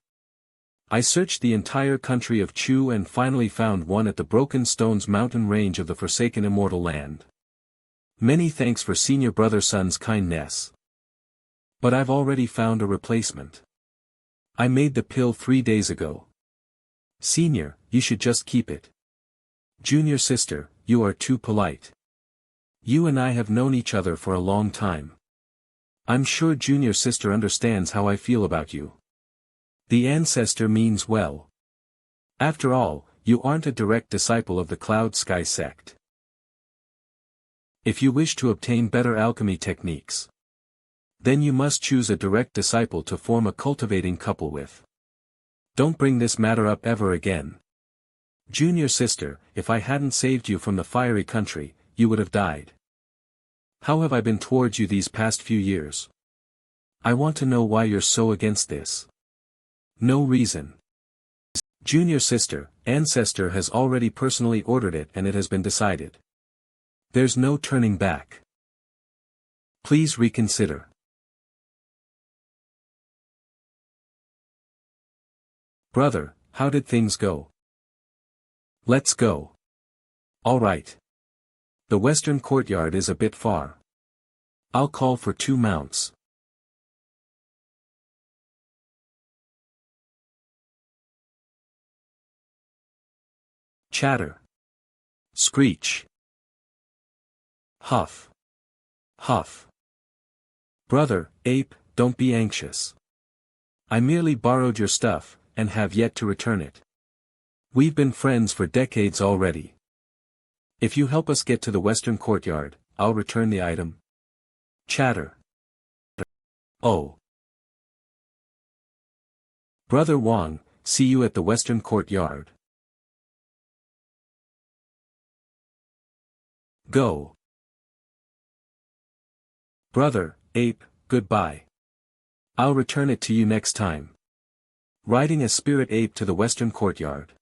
I searched the entire country of Chu and finally found one at the Broken Stones mountain range of the forsaken immortal land. Many thanks for senior brother son's kindness. But I've already found a replacement. I made the pill 3 days ago. Senior, you should just keep it. Junior sister, you are too polite. You and I have known each other for a long time. I'm sure junior sister understands how I feel about you. The ancestor means well. After all, you aren't a direct disciple of the Cloud Sky Sect. If you wish to obtain better alchemy techniques, then you must choose a direct disciple to form a cultivating couple with. Don't bring this matter up ever again. Junior sister, if I hadn't saved you from the fiery country, you would have died. How have I been towards you these past few years? I want to know why you're so against this. No reason. Junior sister, ancestor has already personally ordered it and it has been decided. There's no turning back. Please reconsider. Brother, how did things go? Let's go. All right. The western courtyard is a bit far. I'll call for 2 mounts. Chatter. Screech. Huff. Huff. Brother, ape, don't be anxious. I merely borrowed your stuff, and have yet to return it. We've been friends for decades already. If you help us get to the western courtyard, I'll return the item. Chatter. Oh. Brother Wang, see you at the western courtyard. Go. Brother, ape, goodbye. I'll return it to you next time. Riding a spirit ape to the western courtyard.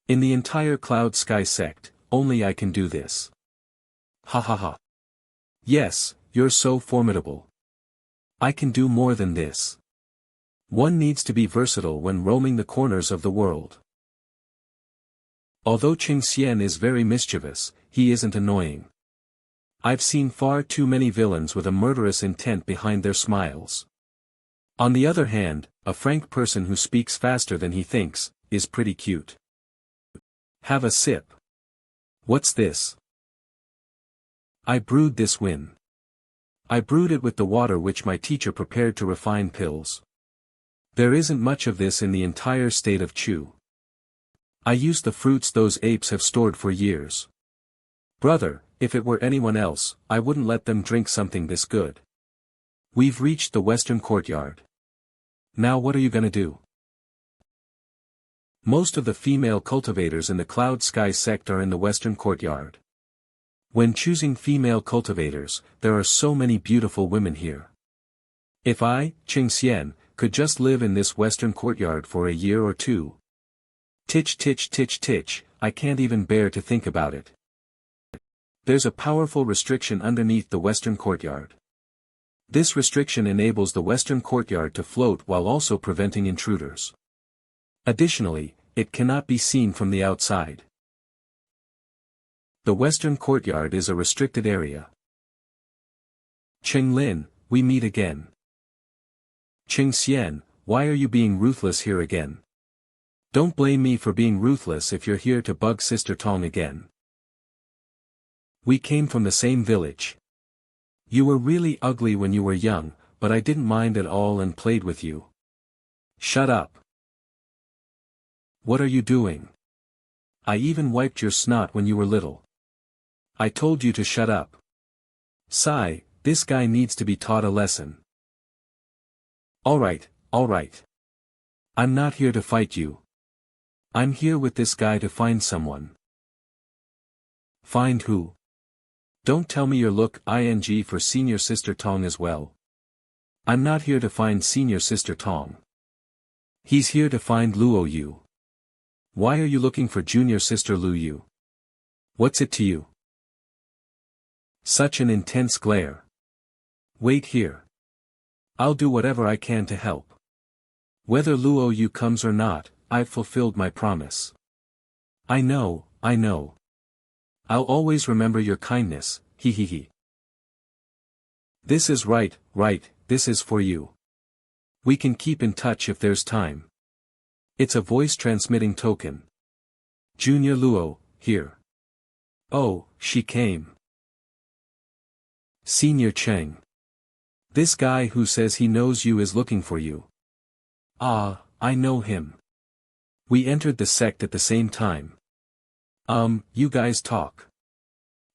In the entire Cloud Sky Sect, only I can do this. Ha ha ha. Yes, you're so formidable. I can do more than this. One needs to be versatile when roaming the corners of the world. Although Xian is very mischievous, he isn't annoying. I've seen far too many villains with a murderous intent behind their smiles. On the other hand, a frank person who speaks faster than he thinks, is pretty cute. Have a sip. What's this? I brewed this win. I brewed it with the water which my teacher prepared to refine pills. There isn't much of this in the entire state of Chu. I used the fruits those apes have stored for years. Brother, if it were anyone else, I wouldn't let them drink something this good. We've reached the western courtyard. Now what are you gonna do? Most of the female cultivators in the Cloud Sky Sect are in the western courtyard. When choosing female cultivators, there are so many beautiful women here. If I, Xian, could just live in this western courtyard for a year or 2. Titch titch titch titch, I can't even bear to think about it. There's a powerful restriction underneath the western courtyard. This restriction enables the western courtyard to float while also preventing intruders. Additionally, it cannot be seen from the outside. The western courtyard is a restricted area. Cheng Lin, we meet again. Xian, why are you being ruthless here again? Don't blame me for being ruthless if you're here to bug Sister Tong again. We came from the same village. You were really ugly when you were young, but I didn't mind at all and played with you. Shut up. What are you doing? I even wiped your snot when you were little. I told you to shut up. Sigh, this guy needs to be taught a lesson. Alright. I'm not here to fight you. I'm here with this guy to find someone. Find who? Don't tell me you're ing for Senior Sister Tong as well. I'm not here to find Senior Sister Tong. He's here to find Luo Yu. Why are you looking for Junior Sister Lu Yu? What's it to you? Such an intense glare. Wait here. I'll do whatever I can to help. Whether Luo Yu comes or not, I've fulfilled my promise. I know. I'll always remember your kindness, he. This is right, this is for you. We can keep in touch if there's time. It's a voice transmitting token. Junior Luo, here. Oh, she came. Senior Cheng. This guy who says he knows you is looking for you. Ah, I know him. We entered the sect at the same time. You guys talk.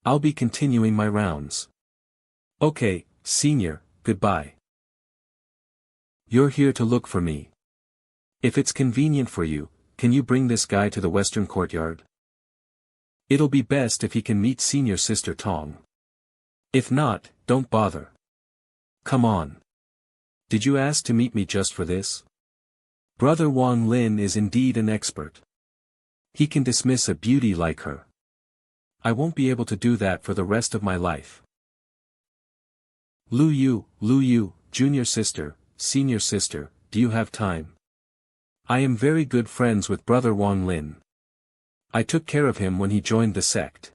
I'll be continuing my rounds. Okay, Senior, goodbye. You're here to look for me. If it's convenient for you, can you bring this guy to the western courtyard? It'll be best if he can meet Senior Sister Tong. If not, don't bother. Come on. Did you ask to meet me just for this? Brother Wang Lin is indeed an expert. He can dismiss a beauty like her. I won't be able to do that for the rest of my life. Lu Yu, Junior Sister, Senior Sister, do you have time? I am very good friends with Brother Wang Lin. I took care of him when he joined the sect.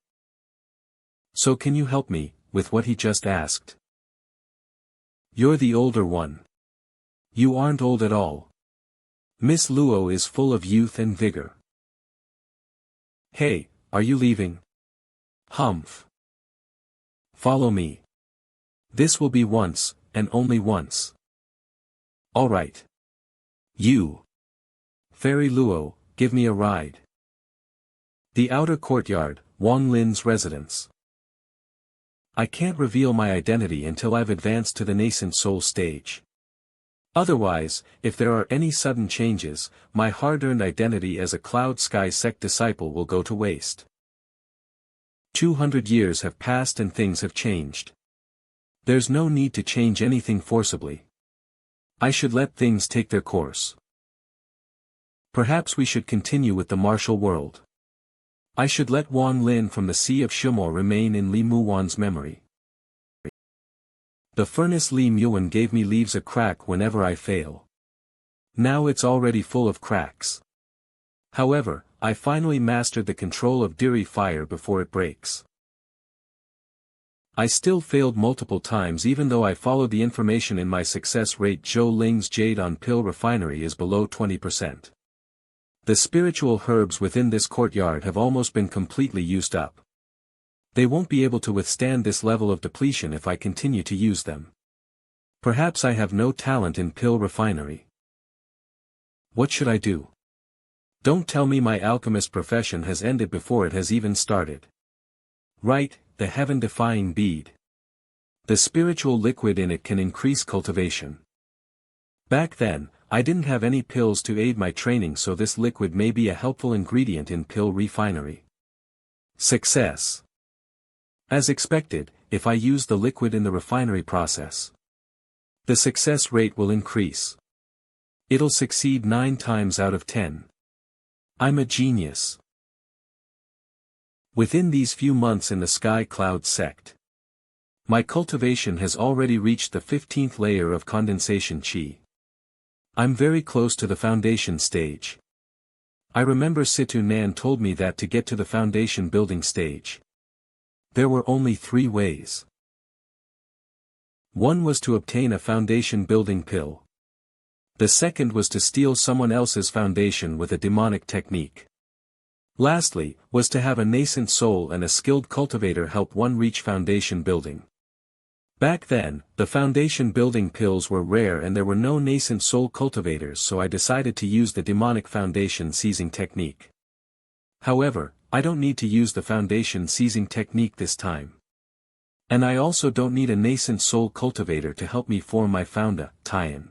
So can you help me with what he just asked? You're the older one. You aren't old at all. Miss Luo is full of youth and vigor. Hey, are you leaving? Humph. Follow me. This will be once, and only once. Alright. You. Fairy Luo, give me a ride. The outer courtyard, Wang Lin's residence. I can't reveal my identity until I've advanced to the nascent soul stage. Otherwise, if there are any sudden changes, my hard-earned identity as a Cloud Sky Sect disciple will go to waste. 200 years have passed and things have changed. There's no need to change anything forcibly. I should let things take their course. Perhaps we should continue with the martial world. I should let Wang Lin from the Sea of Shumo remain in Li Muwan's memory. The furnace Li Muwan gave me leaves a crack whenever I fail. Now it's already full of cracks. However, I finally mastered the control of Diri fire before it breaks. I still failed multiple times even though I followed the information in my success rate. Zhou Ling's jade on pill refinery is below 20%. The spiritual herbs within this courtyard have almost been completely used up. They won't be able to withstand this level of depletion if I continue to use them. Perhaps I have no talent in pill refinery. What should I do? Don't tell me my alchemist profession has ended before it has even started. Right, the heaven-defying bead. The spiritual liquid in it can increase cultivation. Back then, I didn't have any pills to aid my training, so this liquid may be a helpful ingredient in pill refinery. Success. As expected, if I use the liquid in the refinery process, the success rate will increase. It'll succeed 9 times out of 10. I'm a genius. Within these few months in the Sky Cloud Sect, my cultivation has already reached the 15th layer of condensation chi. I'm very close to the foundation stage. I remember Situ Nan told me that to get to the foundation building stage, there were only 3 ways. One was to obtain a foundation building pill. The second was to steal someone else's foundation with a demonic technique. Lastly, was to have a nascent soul and a skilled cultivator help one reach foundation building. Back then, the foundation building pills were rare and there were no nascent soul cultivators, so I decided to use the demonic foundation seizing technique. However, I don't need to use the foundation seizing technique this time. And I also don't need a nascent soul cultivator to help me form my foundation.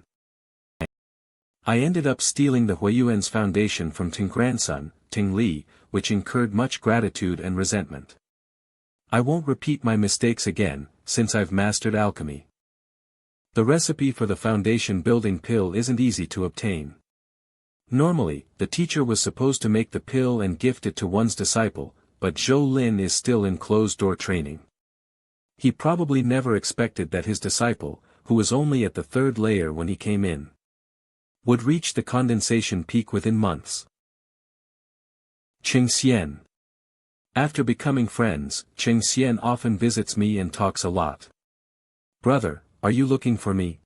I ended up stealing the Huiyuan's foundation from Ting grandson, Ting Li, which incurred much gratitude and resentment. I won't repeat my mistakes again, since I've mastered alchemy. The recipe for the foundation building pill isn't easy to obtain. Normally, the teacher was supposed to make the pill and gift it to one's disciple, but Zhou Lin is still in closed-door training. He probably never expected that his disciple, who was only at the third layer when he came in, would reach the condensation peak within months. Qing Xian. After becoming friends, Qing Xian often visits me and talks a lot. Brother, are you looking for me?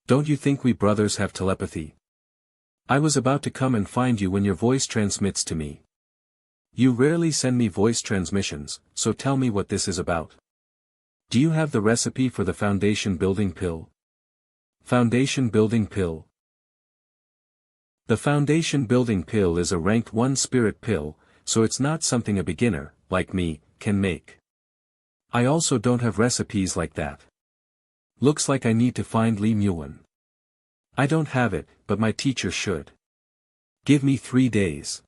Don't you think we brothers have telepathy? I was about to come and find you when your voice transmits to me. You rarely send me voice transmissions, so tell me what this is about. Do you have the recipe for the foundation building pill? Foundation building pill. The foundation building pill is a ranked 1 spirit pill, so it's not something a beginner, like me, can make. I also don't have recipes like that. Looks like I need to find Li Muan. I don't have it, but my teacher should. Give me 3 days.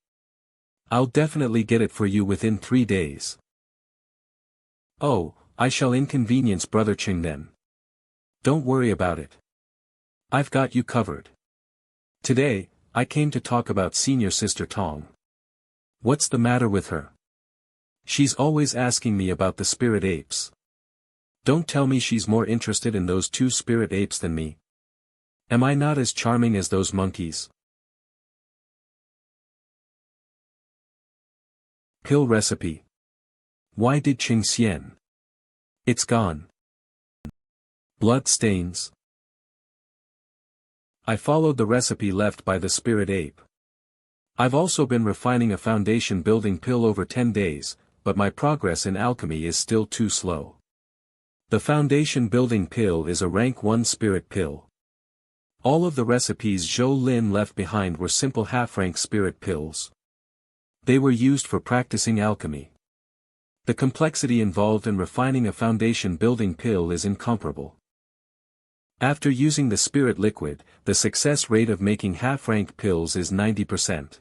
I'll definitely get it for you within 3 days. Oh, I shall inconvenience Brother Qing then. Don't worry about it. I've got you covered. Today, I came to talk about senior sister Tong. What's the matter with her? She's always asking me about the spirit apes. Don't tell me she's more interested in those 2 spirit apes than me. Am I not as charming as those monkeys? Pill recipe. Why did Qing Xian? It's gone. Blood stains. I followed the recipe left by the spirit ape. I've also been refining a foundation building pill over 10 days, but my progress in alchemy is still too slow. The foundation building pill is a rank 1 spirit pill. All of the recipes Zhou Lin left behind were simple half-rank spirit pills. They were used for practicing alchemy. The complexity involved in refining a foundation building pill is incomparable. After using the spirit liquid, the success rate of making half-rank pills is 90%.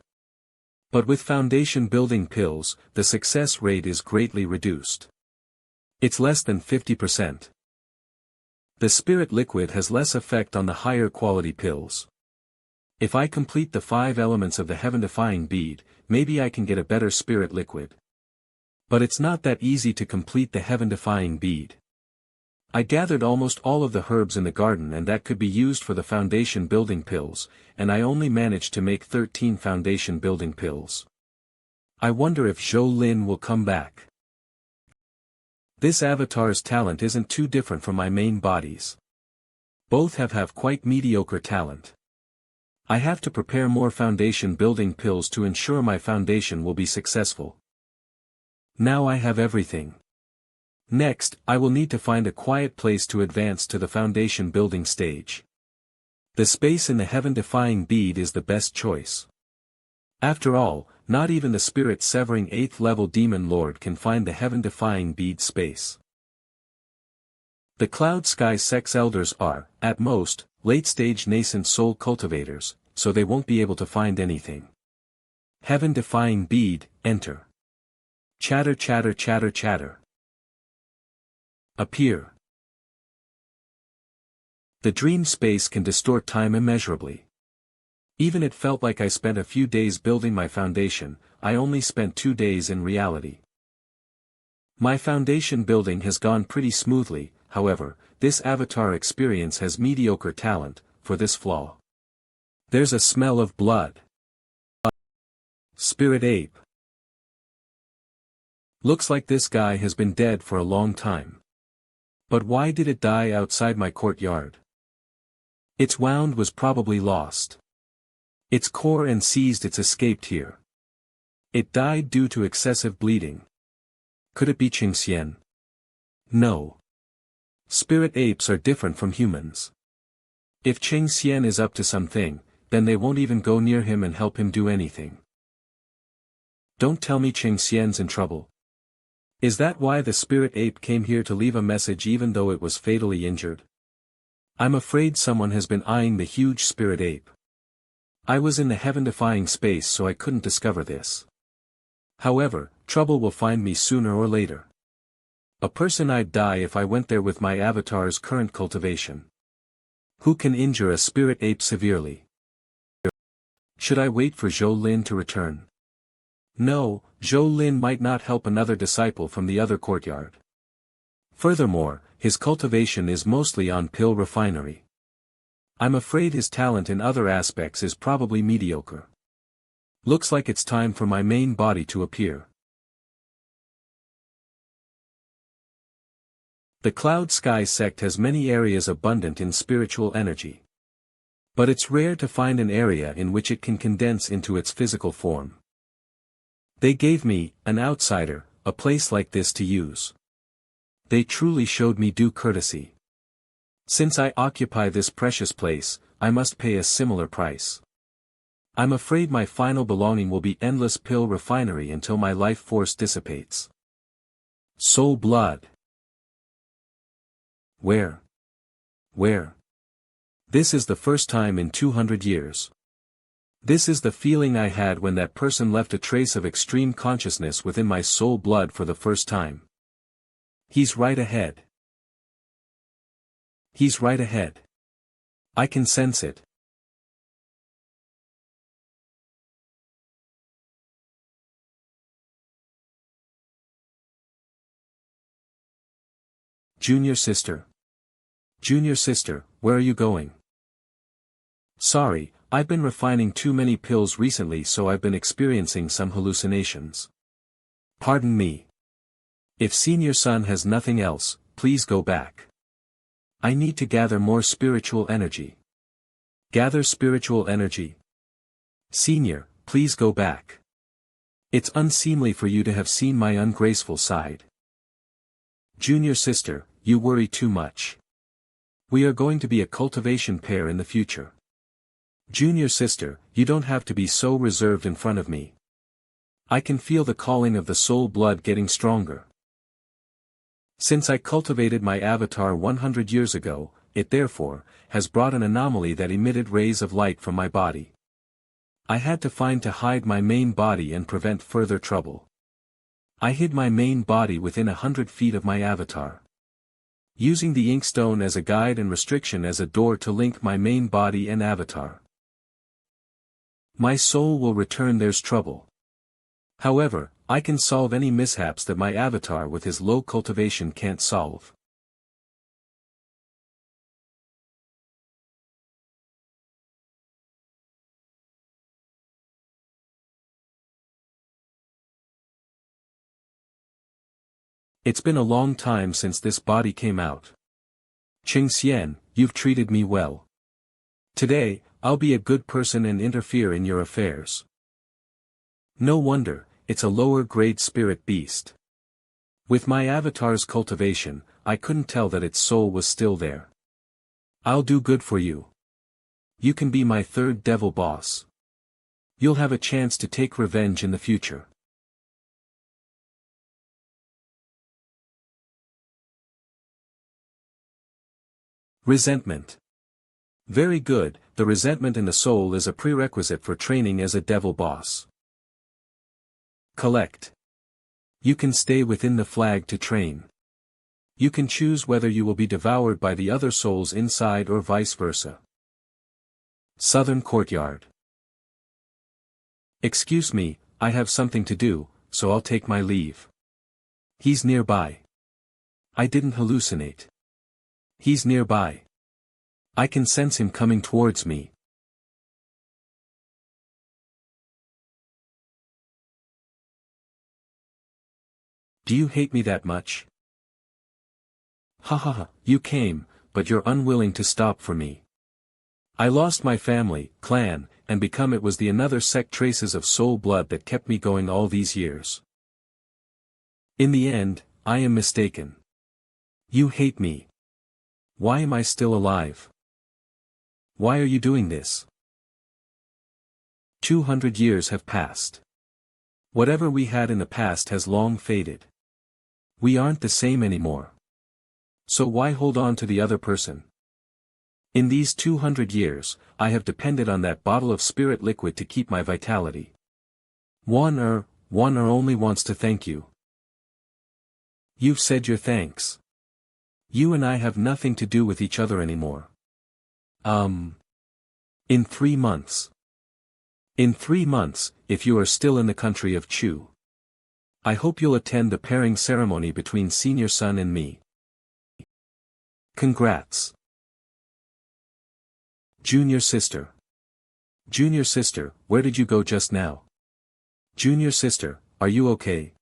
But with foundation building pills, the success rate is greatly reduced. It's less than 50%. The spirit liquid has less effect on the higher quality pills. If I complete the 5 elements of the heaven-defying bead, maybe I can get a better spirit liquid. But it's not that easy to complete the heaven-defying bead. I gathered almost all of the herbs in the garden and that could be used for the foundation building pills, and I only managed to make 13 foundation building pills. I wonder if Zhou Lin will come back. This avatar's talent isn't too different from my main body's. Both have quite mediocre talent. I have to prepare more foundation building pills to ensure my foundation will be successful. Now I have everything. Next, I will need to find a quiet place to advance to the foundation building stage. The space in the heaven-defying bead is the best choice. After all, not even the spirit-severing 8th level demon lord can find the heaven-defying bead space. The Cloud Sky Sects elders are, at most, late-stage nascent soul cultivators, so they won't be able to find anything. Heaven-defying bead, enter. Chatter chatter chatter chatter. Appear. The dream space can distort time immeasurably. Even it felt like I spent a few days building my foundation, I only spent 2 days in reality. My foundation building has gone pretty smoothly, however, this avatar experience has mediocre talent, for this flaw. There's a smell of blood. Spirit ape. Looks like this guy has been dead for a long time. But why did it die outside my courtyard? Its wound was probably lost. Its core and seized its escaped here. It died due to excessive bleeding. Could it be Xian? No. Spirit apes are different from humans. If Xian is up to something, then they won't even go near him and help him do anything. Don't tell me Xian's in trouble. Is that why the spirit ape came here to leave a message even though it was fatally injured? I'm afraid someone has been eyeing the huge spirit ape. I was in the heaven-defying space so I couldn't discover this. However, trouble will find me sooner or later. A person I'd die if I went there with my avatar's current cultivation. Who can injure a spirit ape severely? Should I wait for Zhou Lin to return? No, Zhou Lin might not help another disciple from the other courtyard. Furthermore, his cultivation is mostly on pill refinery. I'm afraid his talent in other aspects is probably mediocre. Looks like it's time for my main body to appear. The Cloud Sky sect has many areas abundant in spiritual energy. But it's rare to find an area in which it can condense into its physical form. They gave me, an outsider, a place like this to use. They truly showed me due courtesy. Since I occupy this precious place, I must pay a similar price. I'm afraid my final belonging will be endless pill refinery until my life force dissipates. Soul blood. Where? Where? This is the first time in 200 years. This is the feeling I had when that person left a trace of extreme consciousness within my soul blood for the first time. He's right ahead. He's right ahead. I can sense it. Junior sister. Junior sister, where are you going? Sorry, I've been refining too many pills recently so I've been experiencing some hallucinations. Pardon me. If senior son has nothing else, please go back. I need to gather more spiritual energy. Gather spiritual energy. Senior, please go back. It's unseemly for you to have seen my ungraceful side. Junior sister, you worry too much. We are going to be a cultivation pair in the future. Junior sister, you don't have to be so reserved in front of me. I can feel the calling of the soul blood getting stronger. Since I cultivated my avatar 100 years ago, it therefore, has brought an anomaly that emitted rays of light from my body. I had to find to hide my main body and prevent further trouble. I hid my main body within 100 feet of my avatar. Using the inkstone as a guide and restriction as a door to link my main body and avatar. My soul will return there's trouble. However, I can solve any mishaps that my avatar with his low cultivation can't solve. It's been a long time since this body came out. Xian, you've treated me well. Today, I'll be a good person and interfere in your affairs. No wonder, it's a lower-grade spirit beast. With my avatar's cultivation, I couldn't tell that its soul was still there. I'll do good for you. You can be my third devil boss. You'll have a chance to take revenge in the future. Resentment. Very good, the resentment in the soul is a prerequisite for training as a devil boss. Collect. You can stay within the flag to train. You can choose whether you will be devoured by the other souls inside or vice versa. Southern Courtyard. Excuse me, I have something to do, so I'll take my leave. He's nearby. I didn't hallucinate. He's nearby. I can sense him coming towards me. Do you hate me that much? Ha ha ha, you came, but you're unwilling to stop for me. I lost my family, clan, and become it was the another sect traces of soul blood that kept me going all these years. In the end, I am mistaken. You hate me. Why am I still alive? Why are you doing this? 200 years have passed. Whatever we had in the past has long faded. We aren't the same anymore. So why hold on to the other person? In these 200 years, I have depended on that bottle of spirit liquid to keep my vitality. One only wants to thank you. You've said your thanks. You and I have nothing to do with each other anymore. In 3 months. In 3 months, if you are still in the country of Chu. I hope you'll attend the pairing ceremony between senior son and me. Congrats. Junior sister. Junior sister, where did you go just now? Junior sister, are you okay?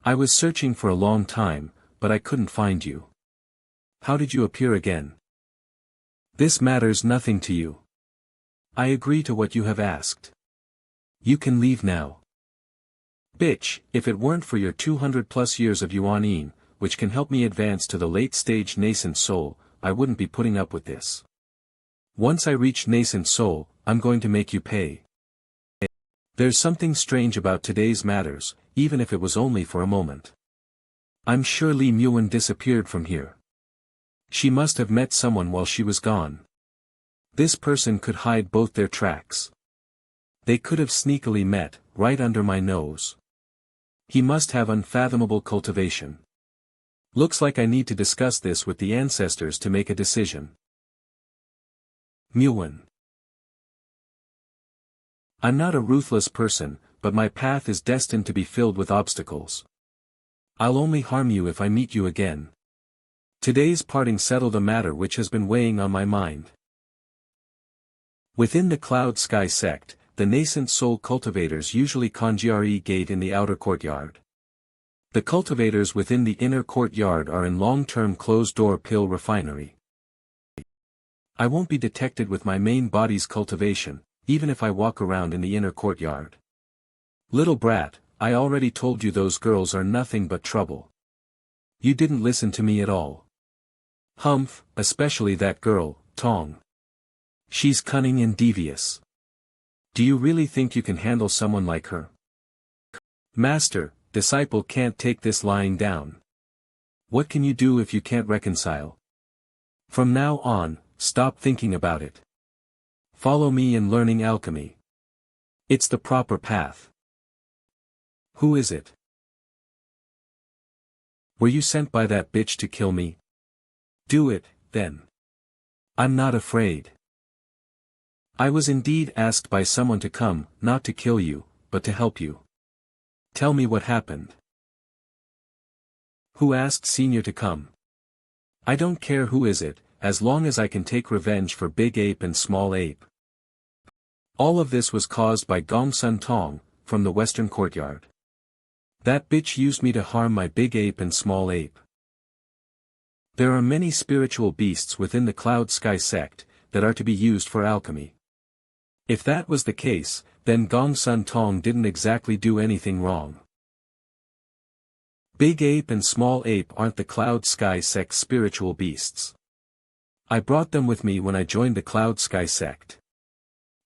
I was searching for a long time, but I couldn't find you. How did you appear again? This matters nothing to you. I agree to what you have asked. You can leave now. Bitch, if it weren't for your 200+ years of Yuan, which can help me advance to the late-stage nascent soul, I wouldn't be putting up with this. Once I reach nascent soul, I'm going to make you pay. There's something strange about today's matters, even if it was only for a moment. I'm sure Li Muwen disappeared from here. She must have met someone while she was gone. This person could hide both their tracks. They could have sneakily met, right under my nose. He must have unfathomable cultivation. Looks like I need to discuss this with the ancestors to make a decision. Muwen. I'm not a ruthless person, but my path is destined to be filled with obstacles. I'll only harm you if I meet you again. Today's parting settled a matter which has been weighing on my mind. Within the Cloud Sky Sect, the nascent soul cultivators usually congregate in the outer courtyard. The cultivators within the inner courtyard are in long-term closed-door pill refinery. I won't be detected with my main body's cultivation, even if I walk around in the inner courtyard. Little brat, I already told you those girls are nothing but trouble. You didn't listen to me at all. Humph, especially that girl, Tong. She's cunning and devious. Do you really think you can handle someone like her? Master, disciple can't take this lying down. What can you do if you can't reconcile? From now on, stop thinking about it. Follow me in learning alchemy. It's the proper path. Who is it? Were you sent by that bitch to kill me? Do it, then. I'm not afraid. I was indeed asked by someone to come, not to kill you, but to help you. Tell me what happened. Who asked Senior to come? I don't care who is it, as long as I can take revenge for Big Ape and Small Ape. All of this was caused by Gongsun Tong, from the western courtyard. That bitch used me to harm my Big Ape and Small Ape. There are many spiritual beasts within the Cloud Sky Sect, that are to be used for alchemy. If that was the case, then Gongsun Tong didn't exactly do anything wrong. Big Ape and Small Ape aren't the Cloud Sky Sect's spiritual beasts. I brought them with me when I joined the Cloud Sky Sect.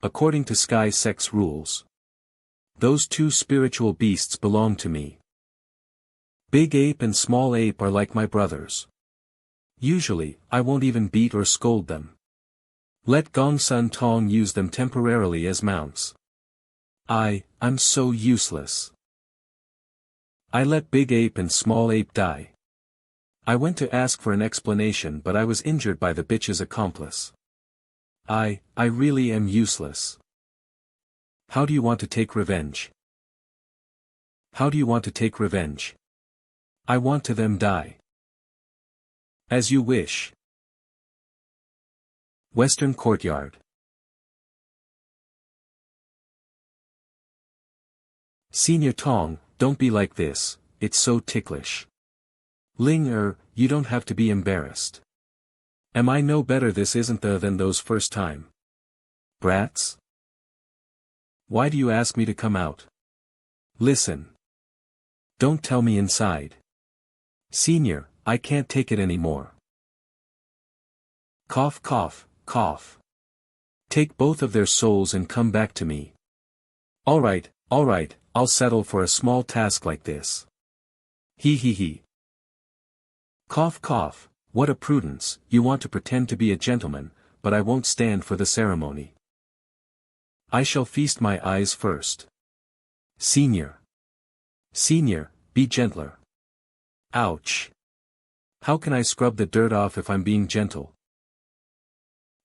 According to Sky Sect's rules, those two spiritual beasts belong to me. Big Ape and Small Ape are like my brothers. Usually, I won't even beat or scold them. Let Gongsun Tong use them temporarily as mounts. I'm so useless. I let Big Ape and Small Ape die. I went to ask for an explanation, but I was injured by the bitch's accomplice. I really am useless. How do you want to take revenge? How do you want to take revenge? I want to them die. As you wish. Western Courtyard. Senior Tong, don't be like this, it's so ticklish. Ling you don't have to be embarrassed. Am I no better? This isn't than those first time. brats? Why do you ask me to come out? Listen. Don't tell me inside. Senior, I can't take it anymore. Cough cough, cough. Take both of their souls and come back to me. Alright, I'll settle for a small task like this. He he he. Cough cough, what a prudence, you want to pretend to be a gentleman, but I won't stand for the ceremony. I shall feast my eyes first. Senior. Senior, be gentler. Ouch. How can I scrub the dirt off if I'm being gentle?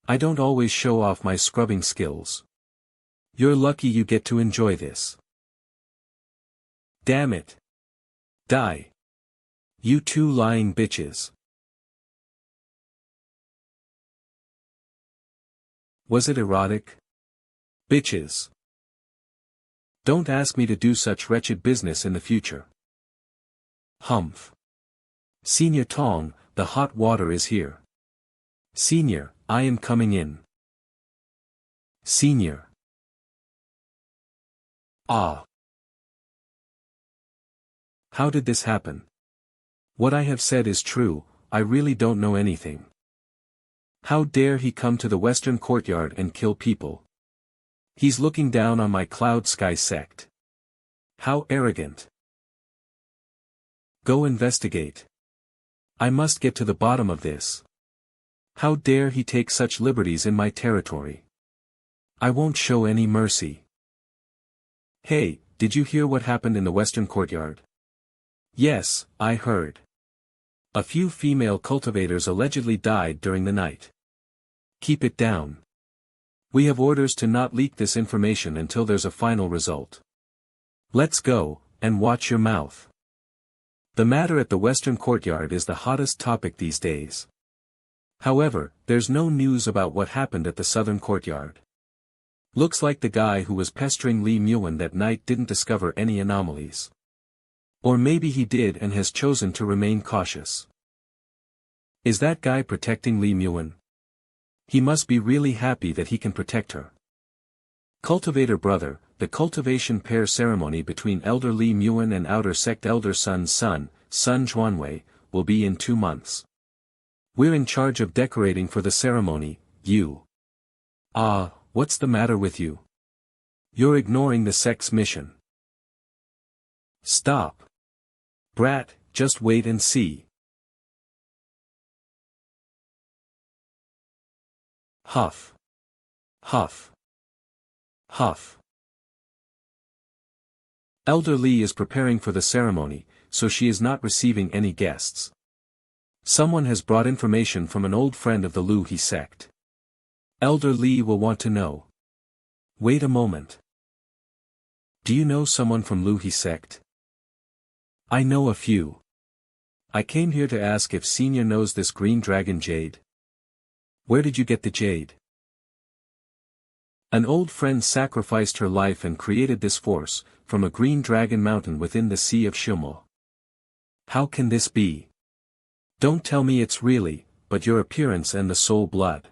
I don't always show off my scrubbing skills. You're lucky you get to enjoy this. Damn it. Die. You two lying bitches. Was it erotic? Bitches. Don't ask me to do such wretched business in the future. Humph. Senior Tong, the hot water is here. Senior, I am coming in. Senior. Ah. How did this happen? What I have said is true, I really don't know anything. How dare he come to the Western Courtyard and kill people? He's looking down on my Cloud Sky sect. How arrogant. Go investigate. I must get to the bottom of this. How dare he take such liberties in my territory? I won't show any mercy. Hey, did you hear what happened in the Western Courtyard? Yes, I heard. A few female cultivators allegedly died during the night. Keep it down. We have orders to not leak this information until there's a final result. Let's go, and watch your mouth. The matter at the Western Courtyard is the hottest topic these days. However, there's no news about what happened at the Southern Courtyard. Looks like the guy who was pestering Li Muan that night didn't discover any anomalies. Or maybe he did and has chosen to remain cautious. Is that guy protecting Li Muan? He must be really happy that he can protect her. Cultivator brother, the cultivation pair ceremony between Elder Li Muan and Outer Sect Elder Sun Zhuanwei, will be in 2 months. We're in charge of decorating for the ceremony, you. Ah, what's the matter with you? You're ignoring the sect's mission. Stop. Brat, just wait and see. Huff. Huff. Huff. Elder Li is preparing for the ceremony, so she is not receiving any guests. Someone has brought information from an old friend of the Lu He sect. Elder Li will want to know. Wait a moment. Do you know someone from Lu He sect? I know a few. I came here to ask if Senior knows this green dragon jade. Where did you get the jade? An old friend sacrificed her life and created this force, from a green dragon mountain within the Sea of Shimo. How can this be? Don't tell me it's really, but your appearance and the soul blood.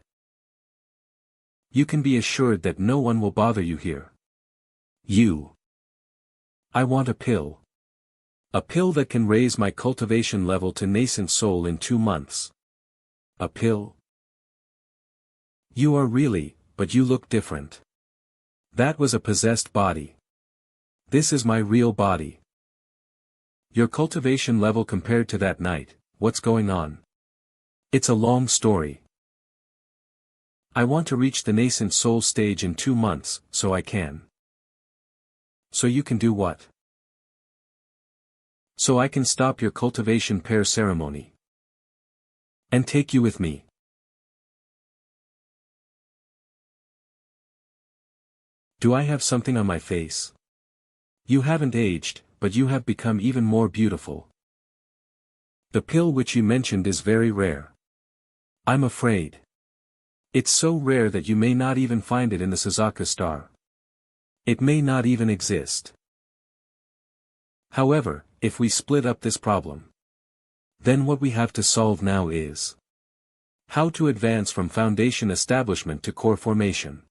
You can be assured that no one will bother you here. You. I want a pill. A pill that can raise my cultivation level to nascent soul in 2 months. A pill? You are really, but you look different. That was a possessed body. This is my real body. Your cultivation level compared to that night, what's going on? It's a long story. I want to reach the nascent soul stage in 2 months, so I can. So you can do what? So I can stop your cultivation pair ceremony. And take you with me. Do I have something on my face? You haven't aged, but you have become even more beautiful. The pill which you mentioned is very rare. I'm afraid. It's so rare that you may not even find it in the Suzaku star. It may not even exist. However, if we split up this problem, then what we have to solve now is how to advance from foundation establishment to core formation.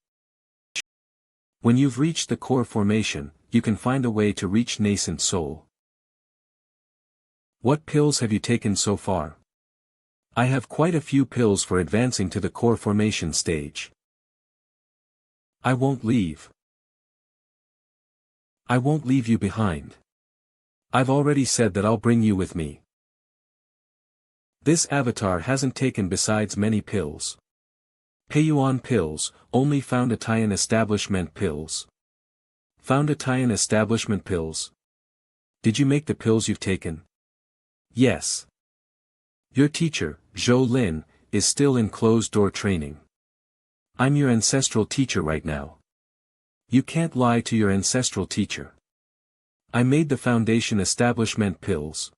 When you've reached the core formation, you can find a way to reach nascent soul. What pills have you taken so far? I have quite a few pills for advancing to the core formation stage. I won't leave. I won't leave you behind. I've already said that I'll bring you with me. This avatar hasn't taken besides many pills. Peiyuan pills, only Foundation establishment pills. Foundation establishment pills. Did you make the pills you've taken? Yes. Your teacher, Zhou Lin, is still in closed-door training. I'm your ancestral teacher right now. You can't lie to your ancestral teacher. I made the Foundation establishment pills.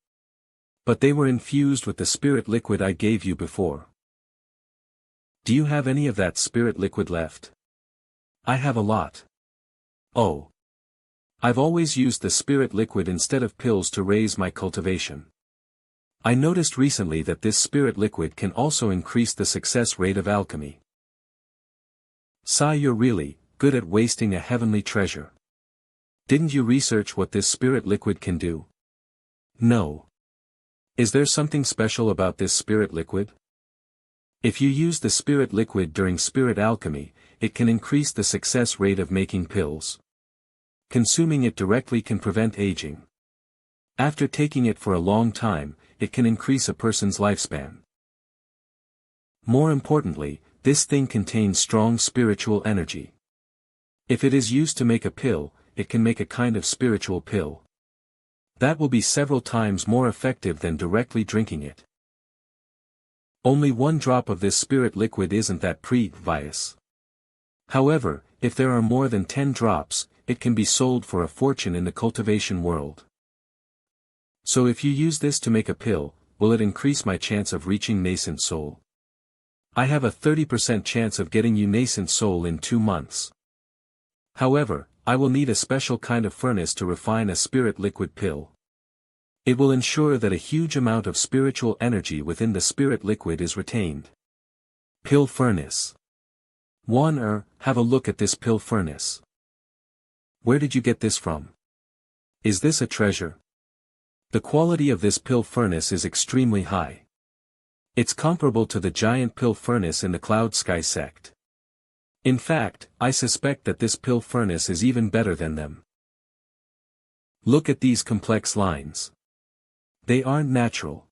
But they were infused with the spirit liquid I gave you before. Do you have any of that spirit liquid left? I have a lot. Oh. I've always used the spirit liquid instead of pills to raise my cultivation. I noticed recently that this spirit liquid can also increase the success rate of alchemy. Sai, you're really good at wasting a heavenly treasure. Didn't you research what this spirit liquid can do? No. Is there something special about this spirit liquid? If you use the spirit liquid during spirit alchemy, it can increase the success rate of making pills. Consuming it directly can prevent aging. After taking it for a long time, it can increase a person's lifespan. More importantly, this thing contains strong spiritual energy. If it is used to make a pill, it can make a kind of spiritual pill. That will be several times more effective than directly drinking it. Only 1 drop of this spirit liquid isn't that previous. However, if there are more than 10 drops, it can be sold for a fortune in the cultivation world. So if you use this to make a pill, will it increase my chance of reaching nascent soul? I have a 30% chance of getting you nascent soul in 2 months. However, I will need a special kind of furnace to refine a spirit liquid pill. It will ensure that a huge amount of spiritual energy within the spirit liquid is retained. Pill furnace. Have a look at this pill furnace. Where did you get this from? Is this a treasure? The quality of this pill furnace is extremely high. It's comparable to the giant pill furnace in the Cloud Sky sect. In fact, I suspect that this pill furnace is even better than them. Look at these complex lines. They aren't natural.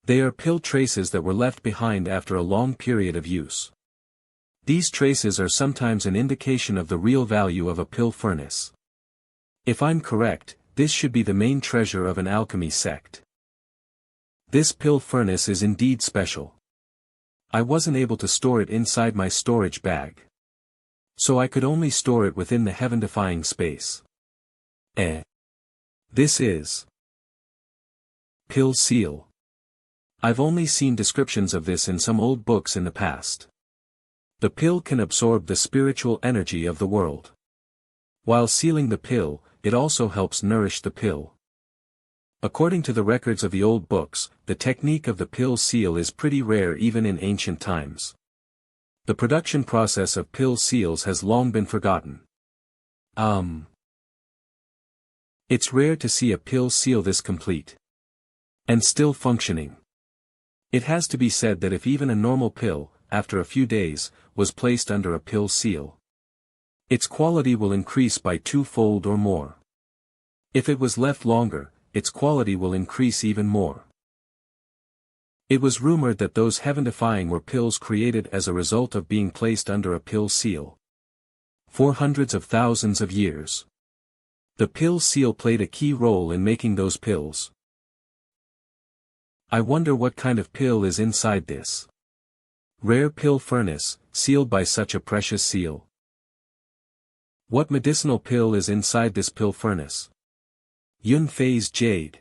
They are pill traces that were left behind after a long period of use. These traces are sometimes an indication of the real value of a pill furnace. If I'm correct, this should be the main treasure of an alchemy sect. This pill furnace is indeed special. I wasn't able to store it inside my storage bag. So I could only store it within the heaven-defying space. This is pill seal. I've only seen descriptions of this in some old books in the past. The pill can absorb the spiritual energy of the world. While sealing the pill, it also helps nourish the pill. According to the records of the old books, the technique of the pill seal is pretty rare even in ancient times. The production process of pill seals has long been forgotten. It's rare to see a pill seal this complete. And still functioning. It has to be said that if even a normal pill, after a few days, was placed under a pill seal, its quality will increase by 2-fold or more. If it was left longer, its quality will increase even more. It was rumored that those heaven-defying were pills created as a result of being placed under a pill seal. For hundreds of thousands of years. The pill seal played a key role in making those pills. I wonder what kind of pill is inside this rare pill furnace, sealed by such a precious seal. What medicinal pill is inside this pill furnace? Yun Fei's jade.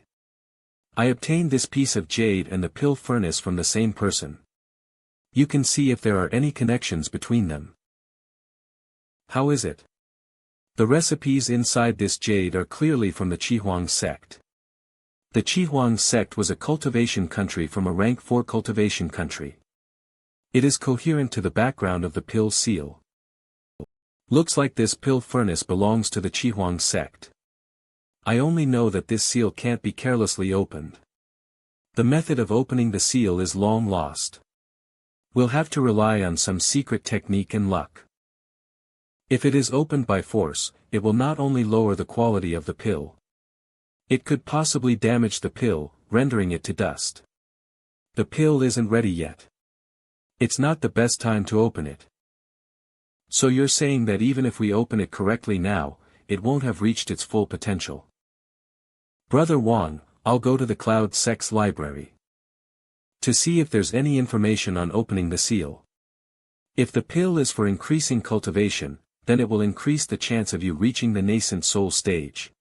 I obtained this piece of jade and the pill furnace from the same person. You can see if there are any connections between them. How is it? The recipes inside this jade are clearly from the Qihua sect. The Qihua sect was a cultivation country from a rank 4 cultivation country. It is coherent to the background of the pill seal. Looks like this pill furnace belongs to the Qihang sect. I only know that this seal can't be carelessly opened. The method of opening the seal is long lost. We'll have to rely on some secret technique and luck. If it is opened by force, it will not only lower the quality of the pill. It could possibly damage the pill, rendering it to dust. The pill isn't ready yet. It's not the best time to open it. So you're saying that even if we open it correctly now, it won't have reached its full potential. Brother Wang, I'll go to the Cloud Sects library to see if there's any information on opening the seal. If the pill is for increasing cultivation, then it will increase the chance of you reaching the nascent soul stage.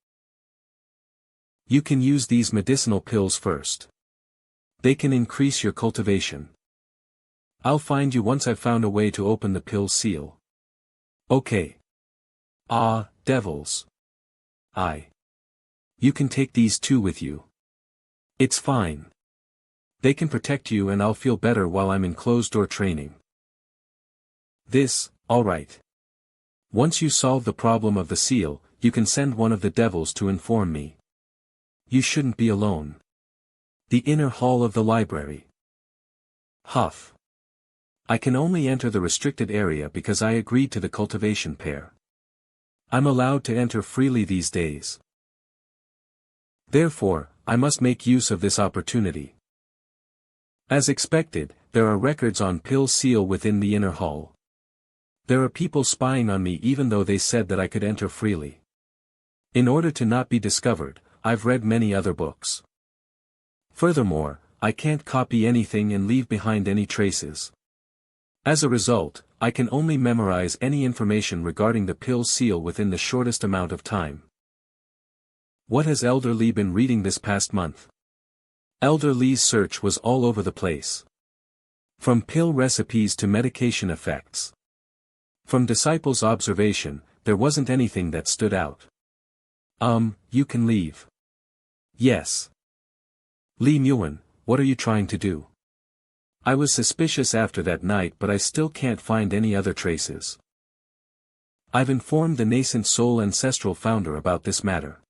You can use these medicinal pills first. They can increase your cultivation. I'll find you once I've found a way to open the pill seal. Okay. Ah, devils. You can take these two with you. It's fine. They can protect you and I'll feel better while I'm in closed-door training. Alright. Once you solve the problem of the seal, you can send one of the devils to inform me. You shouldn't be alone. The inner hall of the library. Huff. I can only enter the restricted area because I agreed to the cultivation pair. I'm allowed to enter freely these days. Therefore, I must make use of this opportunity. As expected, there are records on pill seal within the inner hall. There are people spying on me even though they said that I could enter freely. In order to not be discovered, I've read many other books. Furthermore, I can't copy anything and leave behind any traces. As a result, I can only memorize any information regarding the pill seal within the shortest amount of time. What has Elder Li been reading this past month? Elder Li's search was all over the place. From pill recipes to medication effects. From disciples' observation, there wasn't anything that stood out. You can leave. Yes. Li Muan, what are you trying to do? I was suspicious after that night but I still can't find any other traces. I've informed the nascent soul ancestral founder about this matter.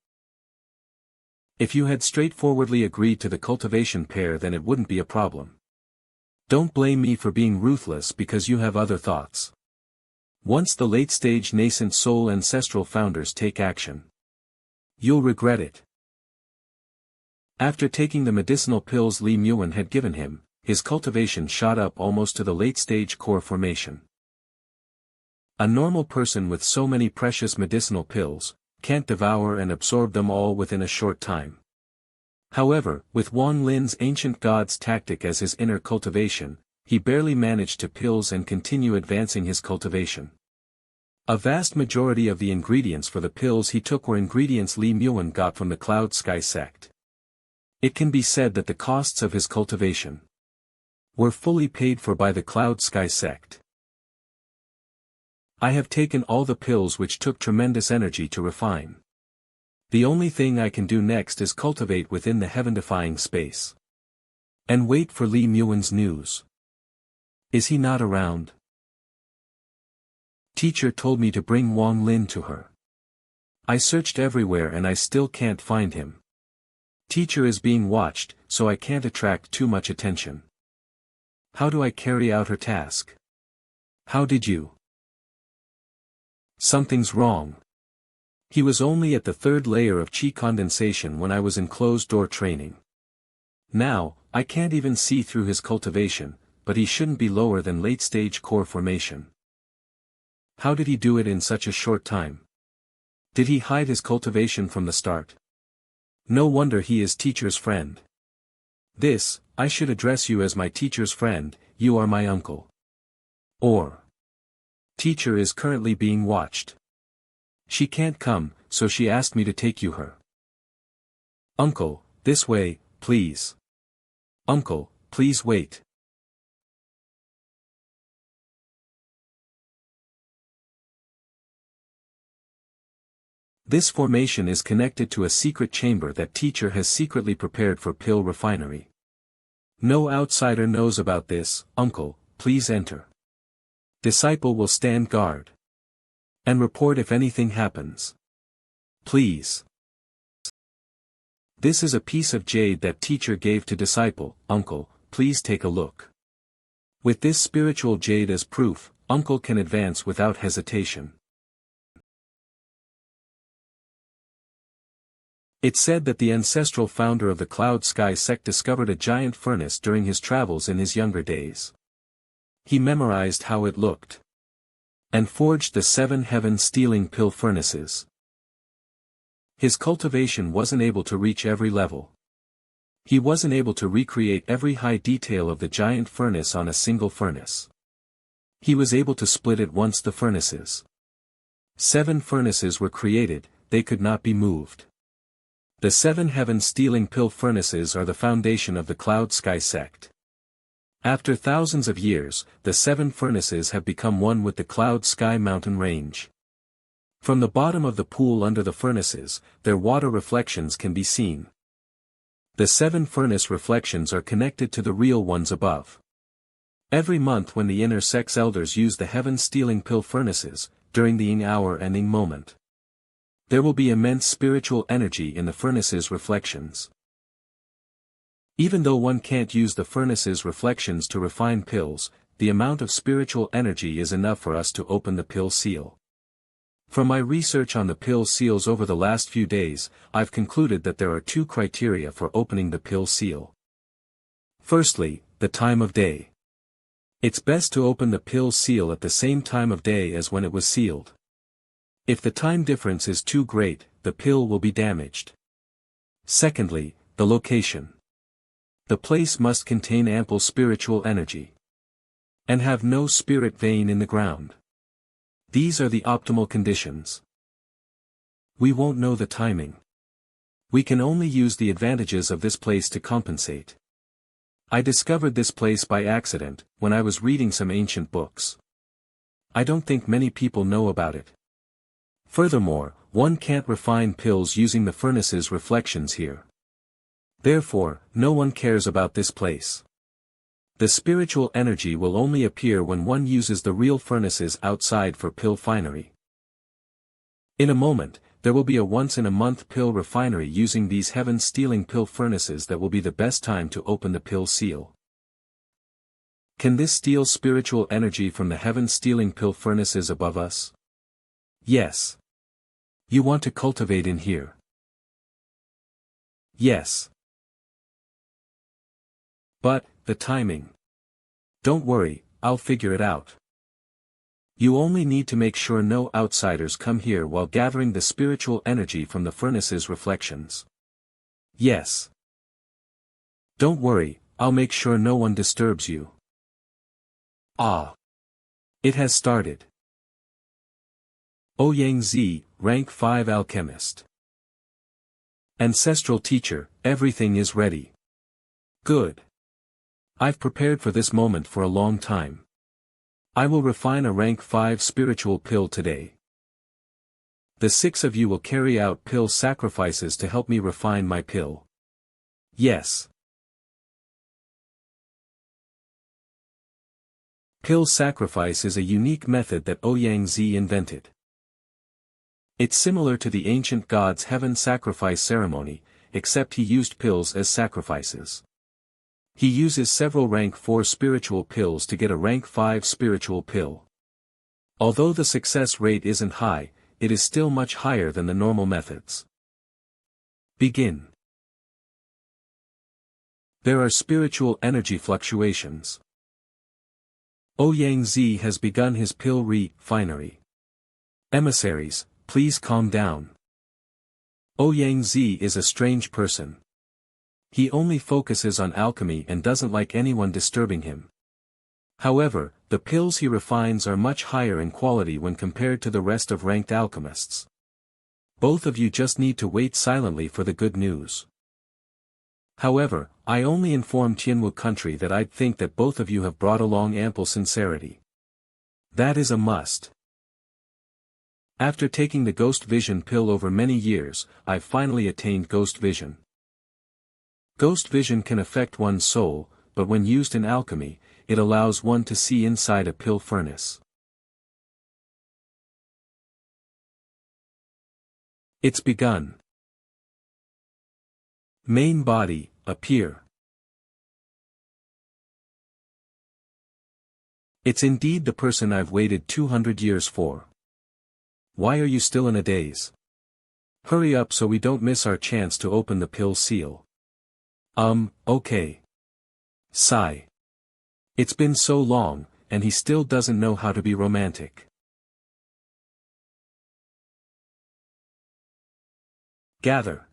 If you had straightforwardly agreed to the cultivation pair then it wouldn't be a problem. Don't blame me for being ruthless because you have other thoughts. Once the late-stage nascent soul ancestral founders take action, you'll regret it. After taking the medicinal pills Li Muan had given him, his cultivation shot up almost to the late-stage core formation. A normal person with so many precious medicinal pills can't devour and absorb them all within a short time. However, with Wang Lin's ancient god's tactic as his inner cultivation, he barely managed to pills and continue advancing his cultivation. A vast majority of the ingredients for the pills he took were ingredients Li Muan got from the Cloud Sky sect. It can be said that the costs of his cultivation were fully paid for by the Cloud Sky sect. I have taken all the pills which took tremendous energy to refine. The only thing I can do next is cultivate within the heaven-defying space. And wait for Li Muan's news. Is he not around? Teacher told me to bring Wang Lin to her. I searched everywhere and I still can't find him. Teacher is being watched, so I can't attract too much attention. How do I carry out her task? How did you? Something's wrong. He was only at the third layer of chi condensation when I was in closed-door training. Now, I can't even see through his cultivation, but he shouldn't be lower than late-stage core formation. How did he do it in such a short time? Did he hide his cultivation from the start? No wonder he is teacher's friend. I should address you as my teacher's friend, you are my uncle. Or. Teacher is currently being watched. She can't come, so she asked me to take you her. Uncle, this way, please. Uncle, please wait. This formation is connected to a secret chamber that teacher has secretly prepared for pill refinery. No outsider knows about this, uncle, please enter. Disciple will stand guard. And report if anything happens. Please. This is a piece of jade that teacher gave to disciple, uncle, please take a look. With this spiritual jade as proof, uncle can advance without hesitation. It's said that the ancestral founder of the Cloud Sky Sect discovered a giant furnace during his travels in his younger days. He memorized how it looked. And forged the 7 heaven-stealing pill furnaces. His cultivation wasn't able to reach every level. He wasn't able to recreate every high detail of the giant furnace on a single furnace. He was able to split it once the furnaces. 7 furnaces were created, they could not be moved. The 7 heaven-stealing pill furnaces are the foundation of the Cloud Sky Sect. After thousands of years, the 7 furnaces have become one with the Cloud Sky mountain range. From the bottom of the pool under the furnaces, their water reflections can be seen. The 7 furnace reflections are connected to the real ones above. Every month when the inner sects elders use the heaven-stealing pill furnaces, during the hour ending moment, there will be immense spiritual energy in the furnace's reflections. Even though one can't use the furnace's reflections to refine pills, the amount of spiritual energy is enough for us to open the pill seal. From my research on the pill seals over the last few days, I've concluded that there are 2 criteria for opening the pill seal. Firstly, the time of day. It's best to open the pill seal at the same time of day as when it was sealed. If the time difference is too great, the pill will be damaged. Secondly, the location. The place must contain ample spiritual energy. And have no spirit vein in the ground. These are the optimal conditions. We won't know the timing. We can only use the advantages of this place to compensate. I discovered this place by accident, when I was reading some ancient books. I don't think many people know about it. Furthermore, one can't refine pills using the furnace's reflections here. Therefore, no one cares about this place. The spiritual energy will only appear when one uses the real furnaces outside for pill finery. In a moment, there will be a once-in-a-month pill refinery using these heaven-stealing pill furnaces that will be the best time to open the pill seal. Can this steal spiritual energy from the heaven-stealing pill furnaces above us? Yes. You want to cultivate in here? Yes. But, the timing. Don't worry, I'll figure it out. You only need to make sure no outsiders come here while gathering the spiritual energy from the furnace's reflections. Yes. Don't worry, I'll make sure no one disturbs you. Ah. It has started. Ouyang Zi, Rank 5 Alchemist. Ancestral Teacher, everything is ready. Good. I've prepared for this moment for a long time. I will refine a Rank 5 spiritual pill today. The 6 of you will carry out pill sacrifices to help me refine my pill. Yes. Pill sacrifice is a unique method that Ouyang Zi invented. It's similar to the ancient gods' heaven sacrifice ceremony, except he used pills as sacrifices. He uses several rank 4 spiritual pills to get a rank 5 spiritual pill. Although the success rate isn't high, it is still much higher than the normal methods. Begin. There are spiritual energy fluctuations. Ouyang Zi has begun his pill refinery. Emissaries, please calm down. Ouyang Zi is a strange person. He only focuses on alchemy and doesn't like anyone disturbing him. However, the pills he refines are much higher in quality when compared to the rest of ranked alchemists. Both of you just need to wait silently for the good news. However, I only informed Tianwu country that I'd think that both of you have brought along ample sincerity. That is a must. After taking the Ghost Vision pill over many years, I've finally attained Ghost Vision. Ghost Vision can affect one's soul, but when used in alchemy, it allows one to see inside a pill furnace. It's begun. Main body, appear. It's indeed the person I've waited 200 years for. Why are you still in a daze? Hurry up so we don't miss our chance to open the pill seal. Okay. Sigh. It's been so long, and he still doesn't know how to be romantic. Gather.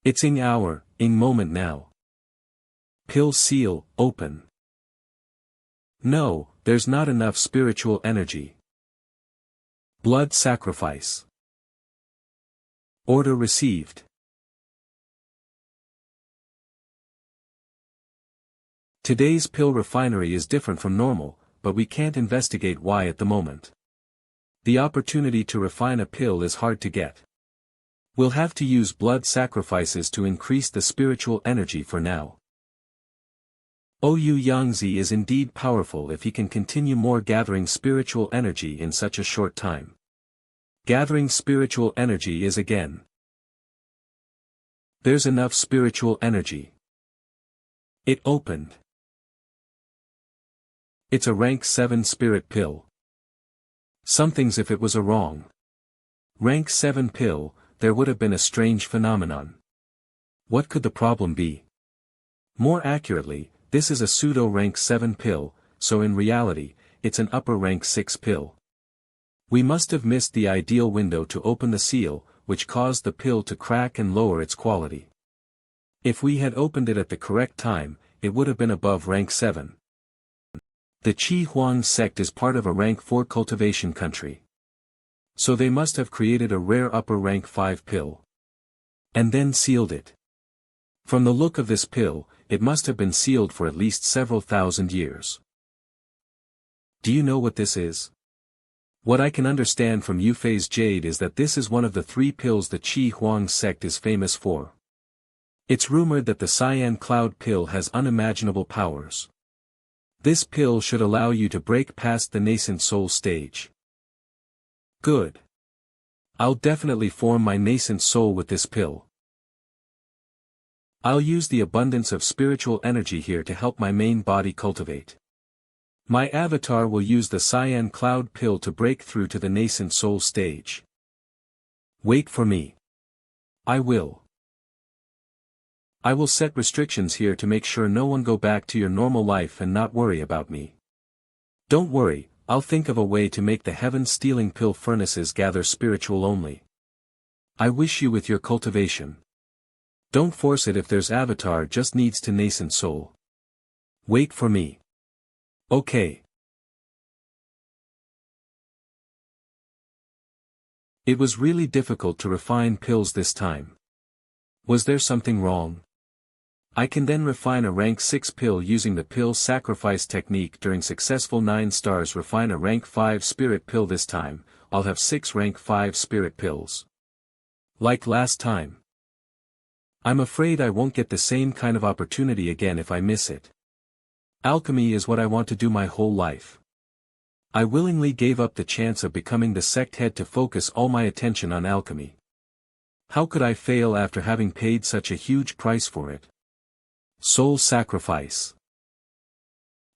It's ing hour, ing moment now. Pill seal, open. No, there's not enough spiritual energy. Blood sacrifice. Order received. Today's pill refinery is different from normal, but we can't investigate why at the moment. The opportunity to refine a pill is hard to get. We'll have to use blood sacrifices to increase the spiritual energy for now. Ouyang Yangzi is indeed powerful if he can continue more gathering spiritual energy in such a short time. Gathering spiritual energy is again. There's enough spiritual energy. It opened. It's a rank 7 spirit pill. Something's if it was a wrong. Rank 7 pill, there would have been a strange phenomenon. What could the problem be? More accurately, this is a pseudo rank 7 pill, so in reality, it's an upper rank 6 pill. We must have missed the ideal window to open the seal, which caused the pill to crack and lower its quality. If we had opened it at the correct time, it would have been above rank 7. The Heng Yue Sect is part of a rank 4 cultivation country. So they must have created a rare upper rank 5 pill. And then sealed it. From the look of this pill, it must have been sealed for at least several thousand years. Do you know what this is? What I can understand from Yufei's jade is that this is one of the 3 pills the Heng Yue Sect is famous for. It's rumored that the cyan cloud pill has unimaginable powers. This pill should allow you to break past the nascent soul stage. Good. I'll definitely form my nascent soul with this pill. I'll use the abundance of spiritual energy here to help my main body cultivate. My avatar will use the cyan cloud pill to break through to the nascent soul stage. Wait for me. I will set restrictions here to make sure no one go back to your normal life and not worry about me. Don't worry, I'll think of a way to make the heaven-stealing pill furnaces gather spiritual only. I wish you with your cultivation. Don't force it if there's avatar just needs to nascent soul. Wait for me. Okay. It was really difficult to refine pills this time. Was there something wrong? I can then refine a rank 6 pill using the pill sacrifice technique during successful 9 stars. Refine a rank 5 spirit pill this time, I'll have 6 rank 5 spirit pills. Like last time. I'm afraid I won't get the same kind of opportunity again if I miss it. Alchemy is what I want to do my whole life. I willingly gave up the chance of becoming the sect head to focus all my attention on alchemy. How could I fail after having paid such a huge price for it? Soul sacrifice.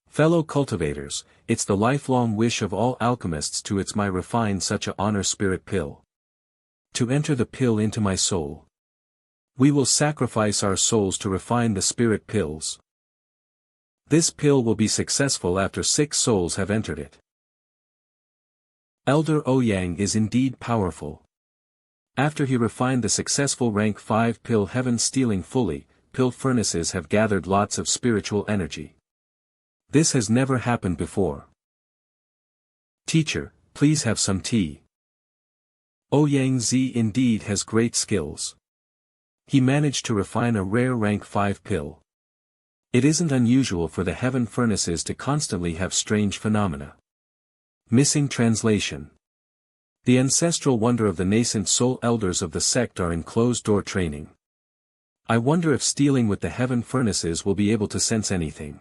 Fellow cultivators, it's the lifelong wish of all alchemists to refine such a honor spirit pill. To enter the pill into my soul. We will sacrifice our souls to refine the spirit pills. This pill will be successful after 6 souls have entered it. Elder Ouyang is indeed powerful. After he refined the successful rank 5 pill heaven stealing fully, pill furnaces have gathered lots of spiritual energy. This has never happened before. Teacher, please have some tea. Ouyang Zi indeed has great skills. He managed to refine a rare rank 5 pill. It isn't unusual for the heaven furnaces to constantly have strange phenomena. Missing translation. The ancestral wonder of the nascent soul elders of the sect are in closed-door training. I wonder if stealing with the heaven furnaces will be able to sense anything.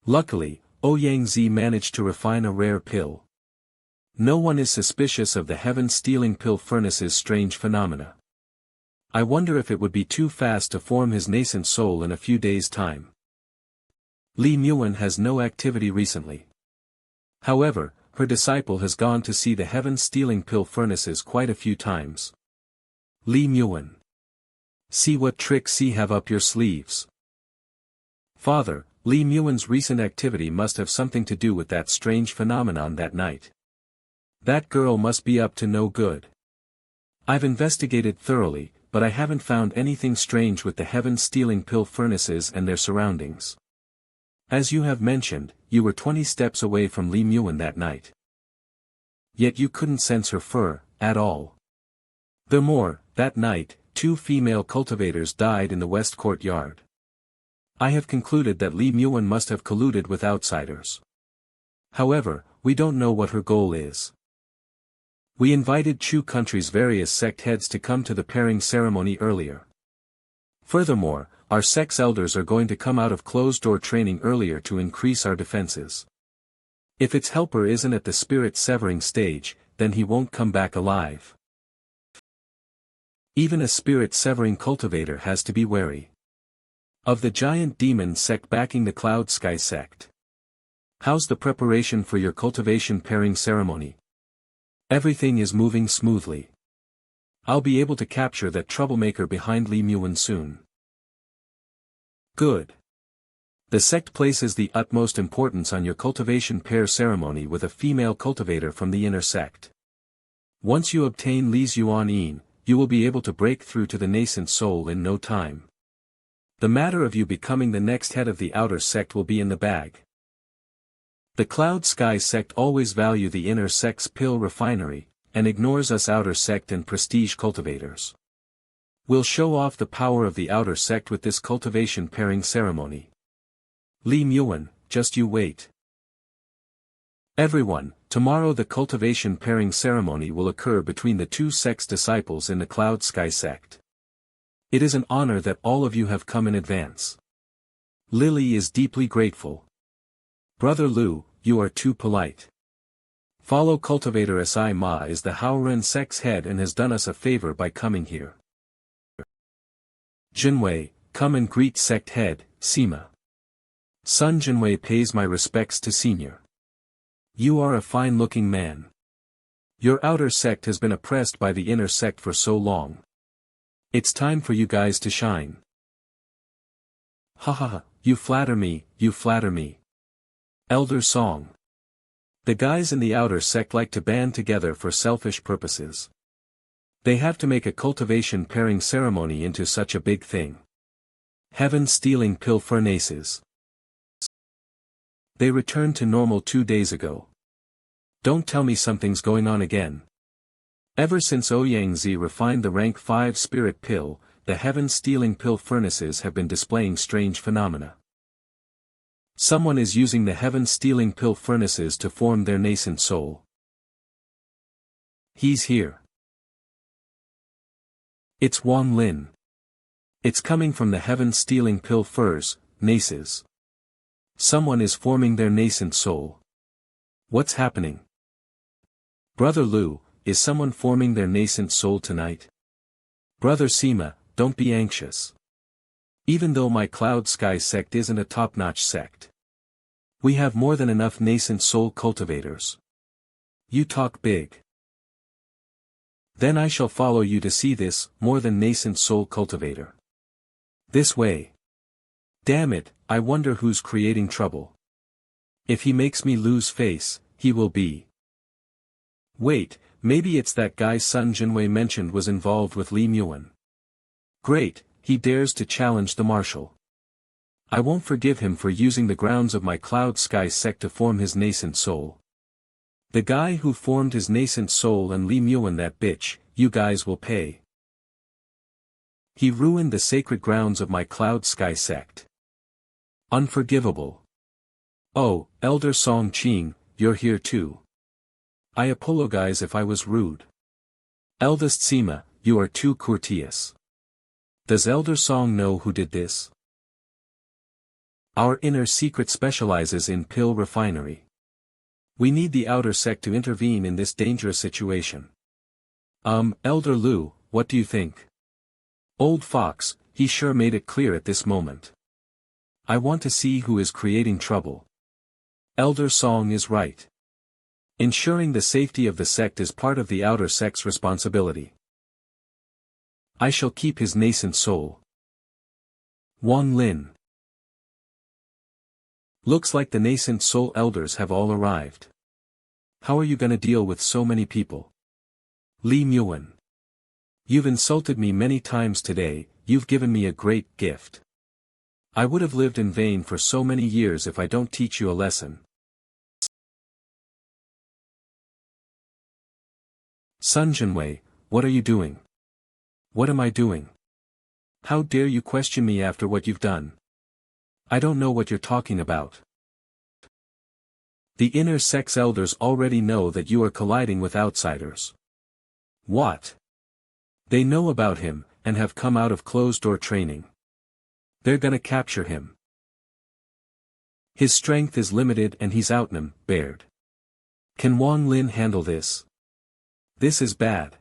Luckily, Ouyang Zi managed to refine a rare pill. No one is suspicious of the heaven-stealing pill furnace's strange phenomena. I wonder if it would be too fast to form his nascent soul in a few days' time. Li Muan has no activity recently. However, her disciple has gone to see the heaven-stealing pill furnaces quite a few times. Li Muan. See what tricks you have up your sleeves. Father, Li Muan's recent activity must have something to do with that strange phenomenon that night. That girl must be up to no good. I've investigated thoroughly, but I haven't found anything strange with the heaven-stealing pill furnaces and their surroundings. As you have mentioned, you were 20 steps away from Li Muan that night. Yet you couldn't sense her fur, at all. Furthermore, that night, 2 female cultivators died in the west courtyard. I have concluded that Li Muan must have colluded with outsiders. However, we don't know what her goal is. We invited Chu country's various sect heads to come to the pairing ceremony earlier. Furthermore, our sect's elders are going to come out of closed-door training earlier to increase our defenses. If its helper isn't at the spirit-severing stage, then he won't come back alive. Even a spirit-severing cultivator has to be wary of the giant demon sect backing the Cloud Sky sect. How's the preparation for your cultivation pairing ceremony? Everything is moving smoothly. I'll be able to capture that troublemaker behind Li Muan soon. Good. The sect places the utmost importance on your cultivation pair ceremony with a female cultivator from the inner sect. Once you obtain Li's Yuan Yin, you will be able to break through to the nascent soul in no time. The matter of you becoming the next head of the outer sect will be in the bag. The Cloud Sky sect always value the inner sect's pill refinery, and ignores us outer sect and prestige cultivators. We'll show off the power of the outer sect with this cultivation pairing ceremony. Li Muan, just you wait. Everyone, tomorrow the cultivation pairing ceremony will occur between the 2 sects' disciples in the Cloud Sky sect. It is an honor that all of you have come in advance. Lily is deeply grateful. Brother Lu, you are too polite. Follow Cultivator Si Ma is the Haoren sect's head and has done us a favor by coming here. Jinwei, come and greet sect head, Sima. Son Jinwei pays my respects to senior. You are a fine-looking man. Your outer sect has been oppressed by the inner sect for so long. It's time for you guys to shine. Ha ha ha, you flatter me, you flatter me. Elder Song. The guys in the outer sect like to band together for selfish purposes. They have to make a cultivation pairing ceremony into such a big thing. Heaven-stealing pill furnaces. They returned to normal 2 days ago. Don't tell me something's going on again. Ever since Ouyangzi refined the rank 5 spirit pill, the heaven-stealing pill furnaces have been displaying strange phenomena. Someone is using the heaven-stealing pill furnaces to form their nascent soul. He's here. It's Wang Lin. It's coming from the heaven-stealing pill furs, naces. Someone is forming their nascent soul. What's happening? Brother Lu, is someone forming their nascent soul tonight? Brother Sima, don't be anxious. Even though my Cloud Sky sect isn't a top-notch sect, we have more than enough nascent soul cultivators. You talk big. Then I shall follow you to see this more than nascent soul cultivator. This way. Damn it, I wonder who's creating trouble. If he makes me lose face, he will be. Wait, maybe it's that guy Sun Jinwei mentioned was involved with Li Muan. Great, he dares to challenge the marshal. I won't forgive him for using the grounds of my Cloud Sky sect to form his nascent soul. The guy who formed his nascent soul and Li Muan that bitch, you guys will pay. He ruined the sacred grounds of my Cloud Sky sect. Unforgivable. Oh, Elder Song Qing, you're here too. I apologize if I was rude. Eldest Sima, you are too courteous. Does Elder Song know who did this? Our inner secret specializes in pill refinery. We need the outer sect to intervene in this dangerous situation. Elder Lu, what do you think? Old Fox, he sure made it clear at this moment. I want to see who is creating trouble. Elder Song is right. Ensuring the safety of the sect is part of the outer sect's responsibility. I shall keep his nascent soul. Wang Lin. Looks like the nascent soul elders have all arrived. How are you gonna deal with so many people? Li Muan. You've insulted me many times today, you've given me a great gift. I would have lived in vain for so many years if I don't teach you a lesson. Sun Jinwei, what are you doing? What am I doing? How dare you question me after what you've done? I don't know what you're talking about. The inner sect's elders already know that you are colliding with outsiders. What? They know about him, and have come out of closed-door training. They're gonna capture him. His strength is limited and he's outnumbered. Can Wang Lin handle this? This is bad.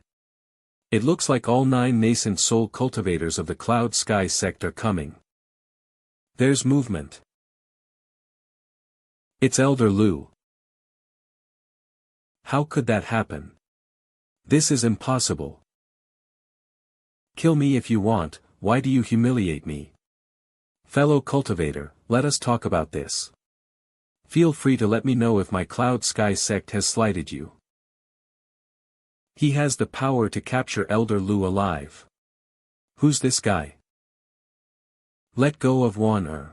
It looks like all 9 nascent soul cultivators of the Cloud Sky sect are coming. There's movement. It's Elder Lu. How could that happen? This is impossible. Kill me if you want, why do you humiliate me? Fellow cultivator, let us talk about this. Feel free to let me know if my Cloud Sky sect has slighted you. He has the power to capture Elder Lu alive. Who's this guy? Let go of Wan.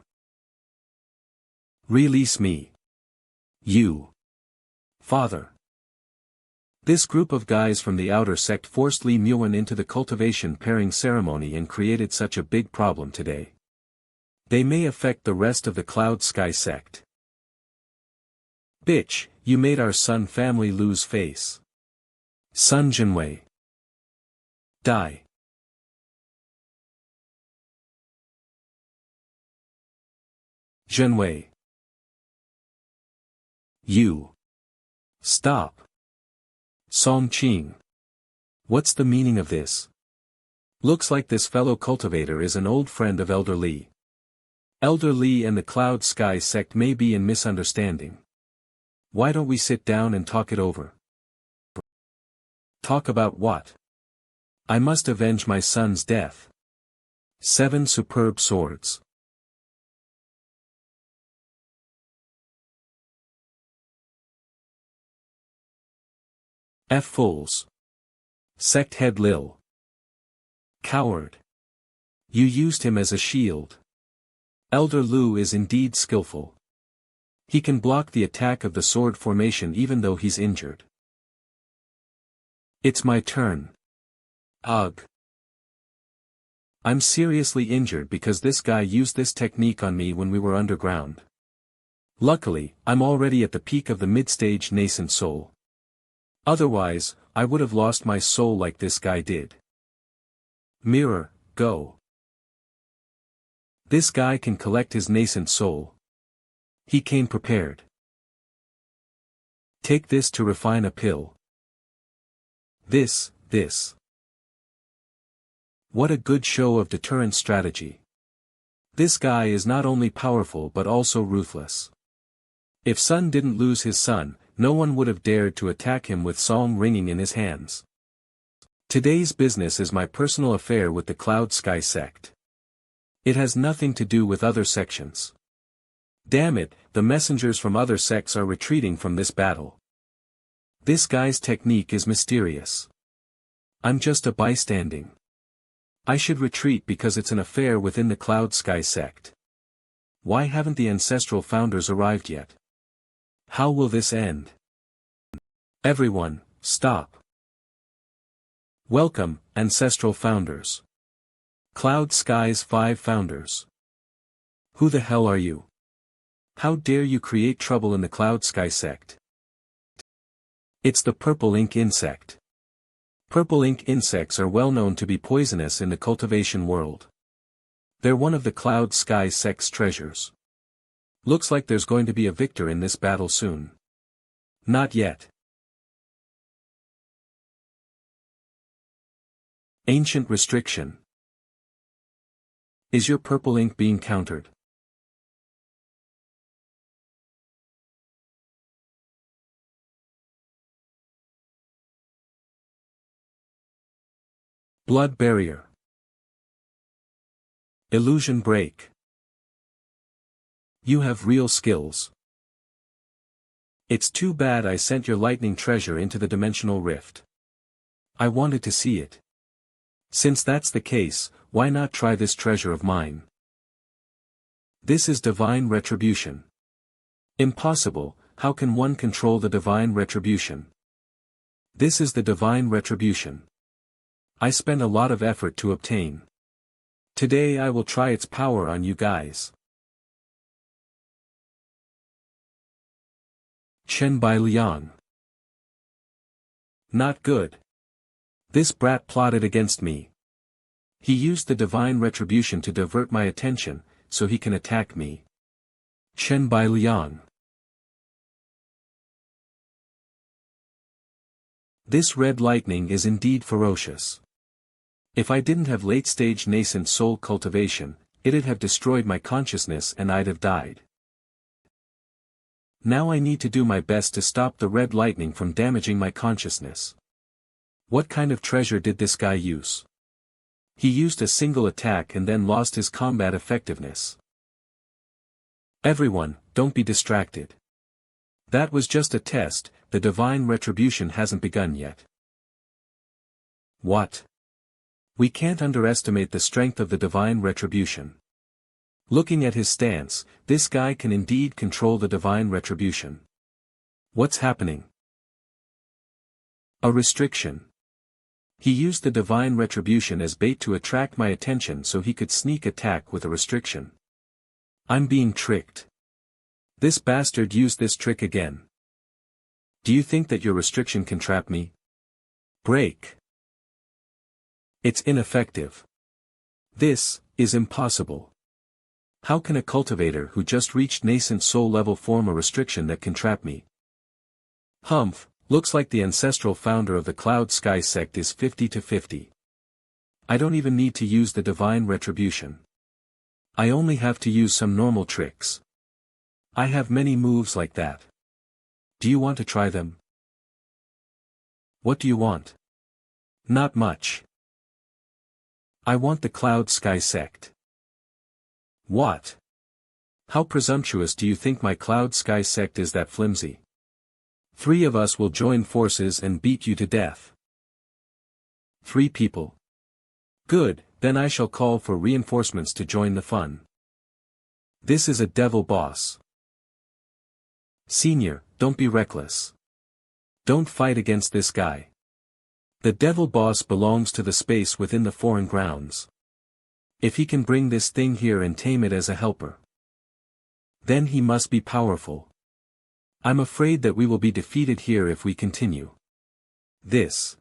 Release me. You. Father. This group of guys from the outer sect forced Li Muan into the cultivation pairing ceremony and created such a big problem today. They may affect the rest of the Cloud Sky sect. Bitch, you made our Sun family lose face. Sun Jinwei. Die. Jinwei. You. Stop. Song Qing. What's the meaning of this? Looks like this fellow cultivator is an old friend of Elder Li. Elder Li and the Cloud Sky sect may be in misunderstanding. Why don't we sit down and talk it over? Talk about what? I must avenge my son's death. 7 superb swords. F fools. Sect head Lil. Coward. You used him as a shield. Elder Lu is indeed skillful. He can block the attack of the sword formation even though he's injured. It's my turn. Ugh. I'm seriously injured because this guy used this technique on me when we were underground. Luckily, I'm already at the peak of the mid-stage nascent soul. Otherwise, I would have lost my soul like this guy did. Mirror, go. This guy can collect his nascent soul. He came prepared. Take this to refine a pill. This. What a good show of deterrent strategy. This guy is not only powerful but also ruthless. If Sun didn't lose his son, no one would have dared to attack him with song ringing in his hands. Today's business is my personal affair with the Cloud Sky sect. It has nothing to do with other sections. Damn it, the messengers from other sects are retreating from this battle. This guy's technique is mysterious. I'm just a bystanding. I should retreat because it's an affair within the Cloud Sky sect. Why haven't the ancestral founders arrived yet? How will this end? Everyone, stop. Welcome, ancestral founders. Cloud Sky's 5 founders. Who the hell are you? How dare you create trouble in the Cloud Sky sect? It's the purple ink insect. Purple ink insects are well known to be poisonous in the cultivation world. They're one of the Cloud Sky sect's treasures. Looks like there's going to be a victor in this battle soon. Not yet. Ancient restriction. Is your purple ink being countered? Blood barrier. Illusion break. You have real skills. It's too bad I sent your lightning treasure into the dimensional rift. I wanted to see it. Since that's the case, why not try this treasure of mine? This is divine retribution. Impossible, how can one control the divine retribution? This is the divine retribution. I spent a lot of effort to obtain. Today I will try its power on you guys. Chen Bai Liang. Not good. This brat plotted against me. He used the divine retribution to divert my attention, so he can attack me. Chen Bai Liang. This red lightning is indeed ferocious. If I didn't have late-stage nascent soul cultivation, it'd have destroyed my consciousness and I'd have died. Now I need to do my best to stop the red lightning from damaging my consciousness. What kind of treasure did this guy use? He used a single attack and then lost his combat effectiveness. Everyone, don't be distracted. That was just a test, the divine retribution hasn't begun yet. What? We can't underestimate the strength of the divine retribution. Looking at his stance, this guy can indeed control the divine retribution. What's happening? A restriction. He used the divine retribution as bait to attract my attention so he could sneak attack with a restriction. I'm being tricked. This bastard used this trick again. Do you think that your restriction can trap me? Break. It's ineffective. This is impossible. How can a cultivator who just reached nascent soul level form a restriction that can trap me? Humph, looks like the ancestral founder of the Cloud Sky Sect is 50-50. I don't even need to use the divine retribution. I only have to use some normal tricks. I have many moves like that. Do you want to try them? What do you want? Not much. I want the Cloud Sky Sect. What? How presumptuous do you think my Cloud Sky Sect is that flimsy? 3 of us will join forces and beat you to death. 3 people. Good, then I shall call for reinforcements to join the fun. This is a devil boss. Senior, don't be reckless. Don't fight against this guy. The devil boss belongs to the space within the foreign grounds. If he can bring this thing here and tame it as a helper, then he must be powerful. I'm afraid that we will be defeated here if we continue. This.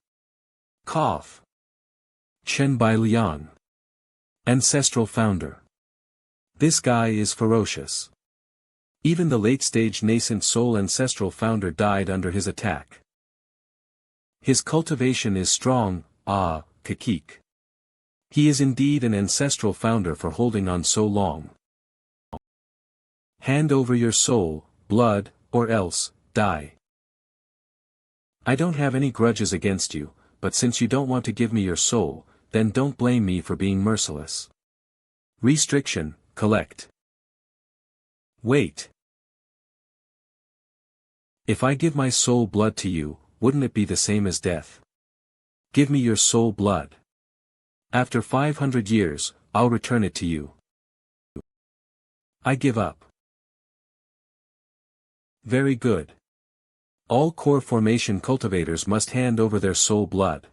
Cough. Chen Bai Liang. Ancestral founder. This guy is ferocious. Even the late-stage nascent soul ancestral founder died under his attack. His cultivation is strong, Kakik. He is indeed an ancestral founder for holding on so long. Hand over your soul, blood, or else, die. I don't have any grudges against you, but since you don't want to give me your soul, then don't blame me for being merciless. Restriction, collect. Wait. If I give my soul blood to you, wouldn't it be the same as death? Give me your soul blood. After 500 years, I'll return it to you. I give up. Very good. All core formation cultivators must hand over their soul blood.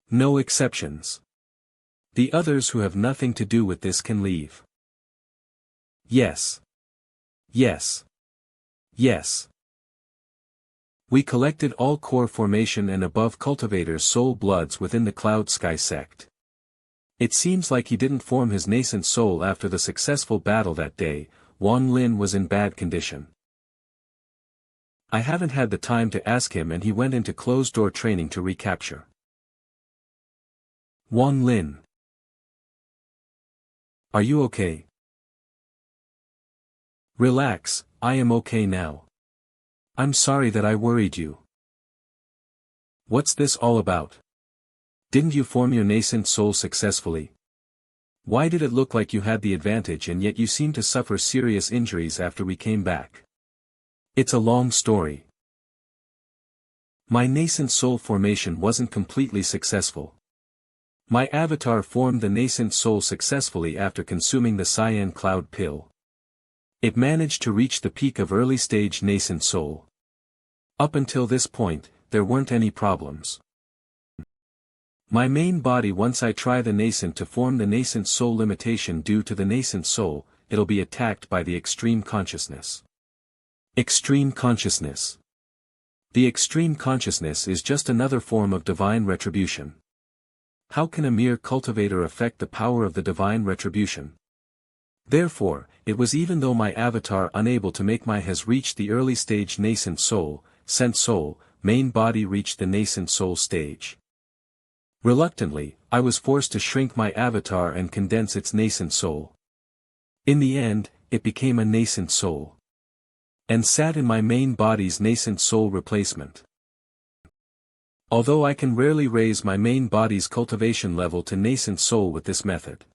No exceptions. The others who have nothing to do with this can leave. Yes. Yes. Yes. We collected all core formation and above cultivators' soul bloods within the Cloud Sky Sect. It seems like he didn't form his nascent soul after the successful battle that day. Wang Lin was in bad condition. I haven't had the time to ask him, and he went into closed-door training to recapture. Wang Lin. Are you okay? Relax, I am okay now. I'm sorry that I worried you. What's this all about? Didn't you form your nascent soul successfully? Why did it look like you had the advantage and yet you seemed to suffer serious injuries after we came back? It's a long story. My nascent soul formation wasn't completely successful. My avatar formed the nascent soul successfully after consuming the cyan cloud pill. It managed to reach the peak of early-stage nascent soul. Up until this point, there weren't any problems. My main body, once I try the nascent to form the nascent soul limitation due to the nascent soul, it'll be attacked by the extreme consciousness. Extreme consciousness. The extreme consciousness is just another form of divine retribution. How can a mere cultivator affect the power of the divine retribution? Therefore, it was even though my avatar unable to make my has reached the early stage nascent soul, sent soul, main body reached the nascent soul stage. Reluctantly, I was forced to shrink my avatar and condense its nascent soul. In the end, it became a nascent soul. And sat in my main body's nascent soul replacement. Although I can rarely raise my main body's cultivation level to nascent soul with this method.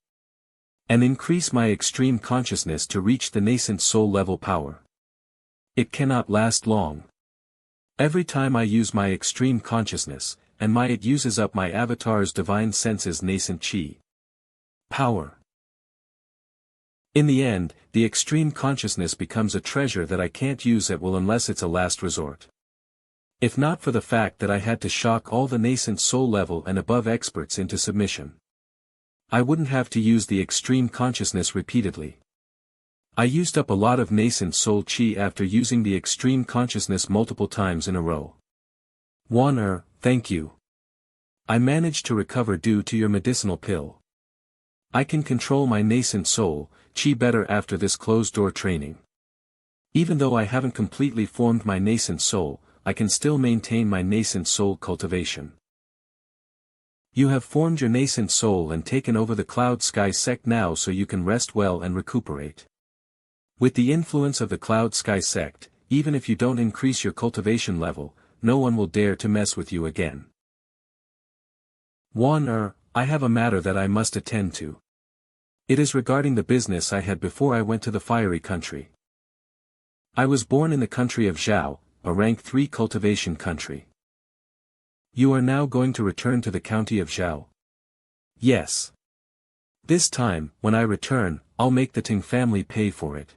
And increase my extreme consciousness to reach the nascent soul level power. It cannot last long. Every time I use my extreme consciousness, and it uses up my avatar's divine senses nascent chi power. In the end, the extreme consciousness becomes a treasure that I can't use at will unless it's a last resort. If not for the fact that I had to shock all the nascent soul level and above experts into submission, I wouldn't have to use the extreme consciousness repeatedly. I used up a lot of nascent soul chi after using the extreme consciousness multiple times in a row. Thank you. I managed to recover due to your medicinal pill. I can control my nascent soul, chi better after this closed-door training. Even though I haven't completely formed my nascent soul, I can still maintain my nascent soul cultivation. You have formed your nascent soul and taken over the Cloud Sky Sect now, so you can rest well and recuperate. With the influence of the Cloud Sky Sect, even if you don't increase your cultivation level, no one will dare to mess with you again. I have a matter that I must attend to. It is regarding the business I had before I went to the fiery country. I was born in the country of Zhao, a rank 3 cultivation country. You are now going to return to the county of Zhao? Yes. This time, when I return, I'll make the Ting family pay for it.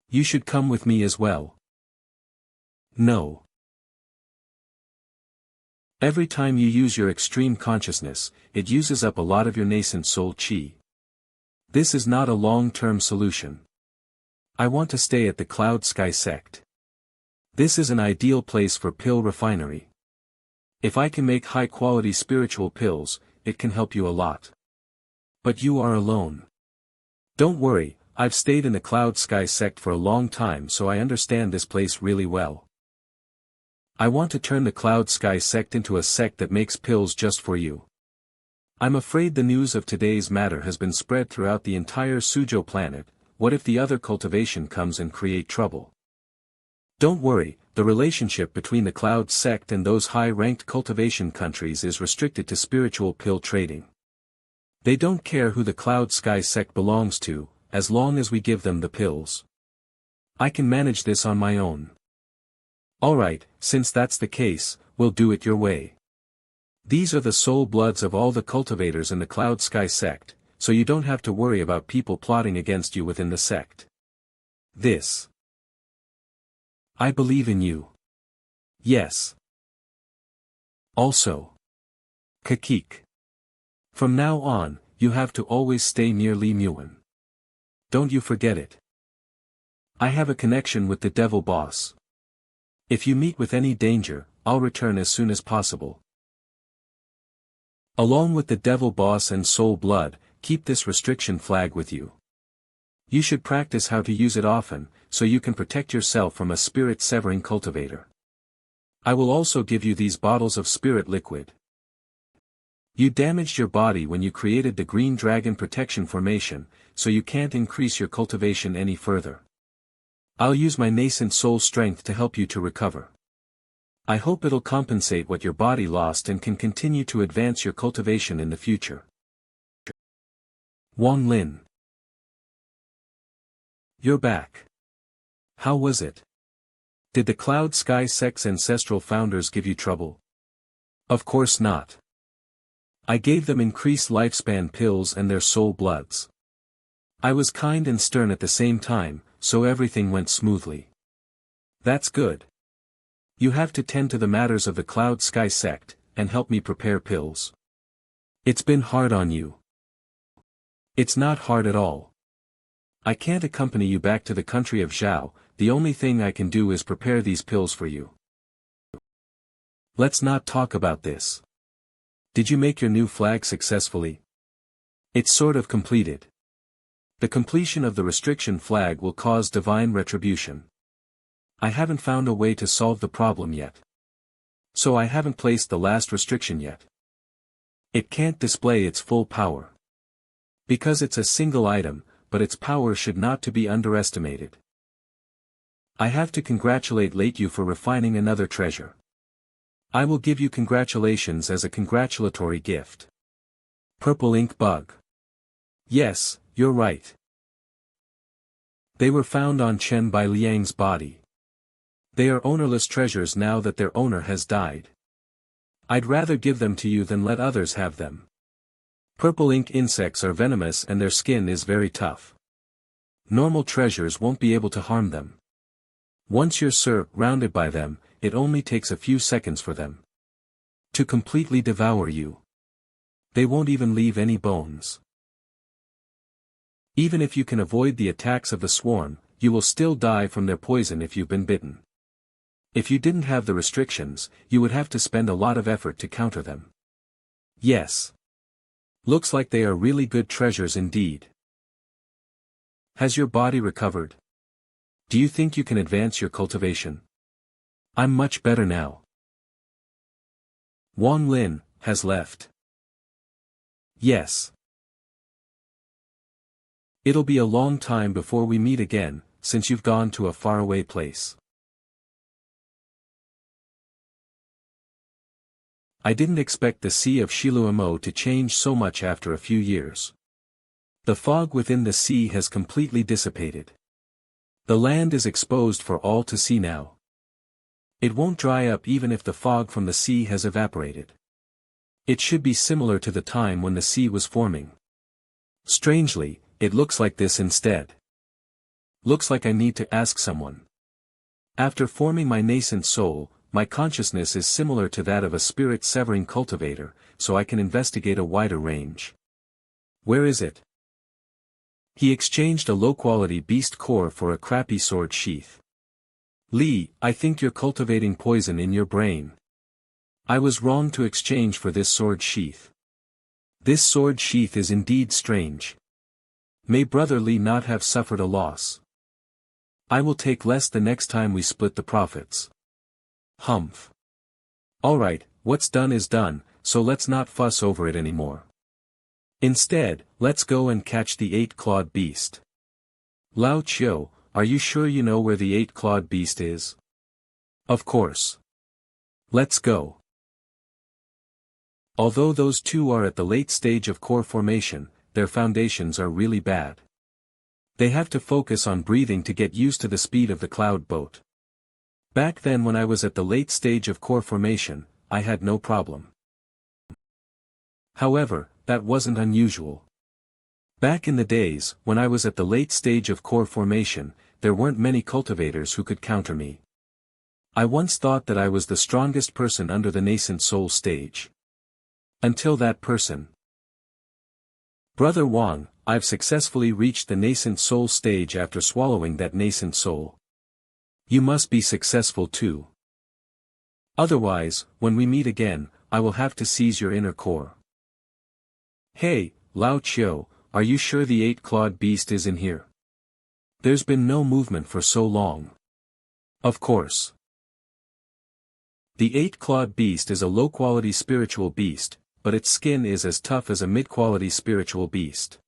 You should come with me as well. No. Every time you use your extreme consciousness, it uses up a lot of your nascent soul chi. This is not a long-term solution. I want to stay at the Cloud Sky Sect. This is an ideal place for pill refinery. If I can make high-quality spiritual pills, it can help you a lot. But you are alone. Don't worry, I've stayed in the Cloud Sky Sect for a long time, so I understand this place really well. I want to turn the Cloud Sky Sect into a sect that makes pills just for you. I'm afraid the news of today's matter has been spread throughout the entire Suzhou planet. What if the other cultivation comes and create trouble? Don't worry, the relationship between the Cloud Sect and those high-ranked cultivation countries is restricted to spiritual pill trading. They don't care who the Cloud Sky Sect belongs to, as long as we give them the pills. I can manage this on my own. Alright, since that's the case, we'll do it your way. These are the soul bloods of all the cultivators in the Cloud Sky Sect, so you don't have to worry about people plotting against you within the sect. I believe in you. Yes. Also. Kakik. From now on, you have to always stay near Li Muan. Don't you forget it. I have a connection with the devil boss. If you meet with any danger, I'll return as soon as possible. Along with the devil boss and soul blood, keep this restriction flag with you. You should practice how to use it often, so you can protect yourself from a spirit-severing cultivator. I will also give you these bottles of spirit liquid. You damaged your body when you created the Green Dragon Protection Formation, so you can't increase your cultivation any further. I'll use my nascent soul strength to help you to recover. I hope it'll compensate what your body lost and can continue to advance your cultivation in the future. Wang Lin. You're back. How was it? Did the Cloud Sky Sect's ancestral founders give you trouble? Of course not. I gave them increased lifespan pills and their soul bloods. I was kind and stern at the same time, so everything went smoothly. That's good. You have to tend to the matters of the Cloud Sky Sect, and help me prepare pills. It's been hard on you. It's not hard at all. I can't accompany you back to the country of Zhao, the only thing I can do is prepare these pills for you. Let's not talk about this. Did you make your new flag successfully? It's sort of completed. The completion of the restriction flag will cause divine retribution. I haven't found a way to solve the problem yet. So I haven't placed the last restriction yet. It can't display its full power. Because it's a single item, but its power should not to be underestimated. I have to congratulate Late You for refining another treasure. I will give you congratulations as a congratulatory gift. Purple ink bug. Yes, you're right. They were found on Chen by Liang's body. They are ownerless treasures now that their owner has died. I'd rather give them to you than let others have them. Purple ink insects are venomous and their skin is very tough. Normal treasures won't be able to harm them. Once you're surrounded by them, it only takes a few seconds for them to completely devour you. They won't even leave any bones. Even if you can avoid the attacks of the swarm, you will still die from their poison if you've been bitten. If you didn't have the restrictions, you would have to spend a lot of effort to counter them. Yes. Looks like they are really good treasures indeed. Has your body recovered? Do you think you can advance your cultivation? I'm much better now. Wang Lin has left. Yes. It'll be a long time before we meet again, since you've gone to a faraway place. I didn't expect the Sea of Shiluamo to change so much after a few years. The fog within the sea has completely dissipated. The land is exposed for all to see now. It won't dry up even if the fog from the sea has evaporated. It should be similar to the time when the sea was forming. Strangely, it looks like this instead. Looks like I need to ask someone. After forming my nascent soul, my consciousness is similar to that of a spirit-severing cultivator, so I can investigate a wider range. Where is it? He exchanged a low-quality beast core for a crappy sword sheath. Li, I think you're cultivating poison in your brain. I was wrong to exchange for this sword sheath. This sword sheath is indeed strange. May Brother Li not have suffered a loss. I will take less the next time we split the profits. Humph. Alright, what's done is done, so let's not fuss over it anymore. Instead, let's go and catch the eight-clawed beast. Lao Chiu, are you sure you know where the eight-clawed beast is? Of course. Let's go. Although those two are at the late stage of core formation, their foundations are really bad. They have to focus on breathing to get used to the speed of the cloud boat. Back then when I was at the late stage of core formation, I had no problem. However, that wasn't unusual. Back in the days, when I was at the late stage of core formation, there weren't many cultivators who could counter me. I once thought that I was the strongest person under the nascent soul stage. Until that person. Brother Wang, I've successfully reached the nascent soul stage after swallowing that nascent soul. You must be successful too. Otherwise, when we meet again, I will have to seize your inner core. Hey, Lao Chiu, are you sure the eight-clawed beast is in here? There's been no movement for so long. Of course. The 8-clawed beast is a low-quality spiritual beast, but its skin is as tough as a mid-quality spiritual beast.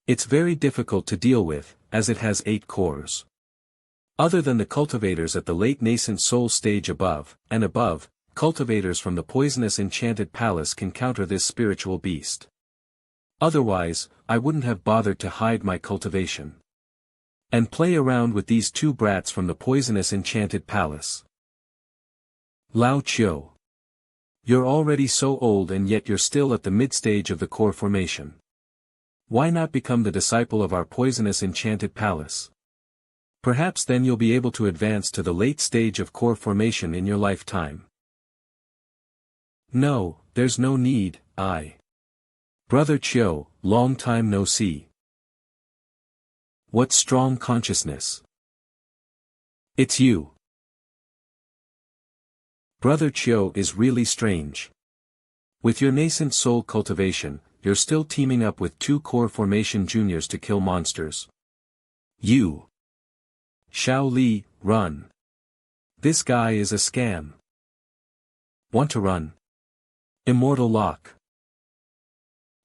It's very difficult to deal with, as it has 8 cores. Other than the cultivators at the late nascent soul stage above, cultivators from the poisonous enchanted palace can counter this spiritual beast. Otherwise, I wouldn't have bothered to hide my cultivation and play around with these 2 brats from the poisonous enchanted palace. Lao Chiu. You're already so old and yet you're still at the mid-stage of the core formation. Why not become the disciple of our poisonous enchanted palace? Perhaps then you'll be able to advance to the late stage of core formation in your lifetime. No, there's no need, Brother Chiu, long time no see. What strong consciousness. It's you. Brother Chiu is really strange. With your nascent soul cultivation, you're still teaming up with 2 core formation juniors to kill monsters. You. Xiao Li, run. This guy is a scam. Want to run? Immortal lock.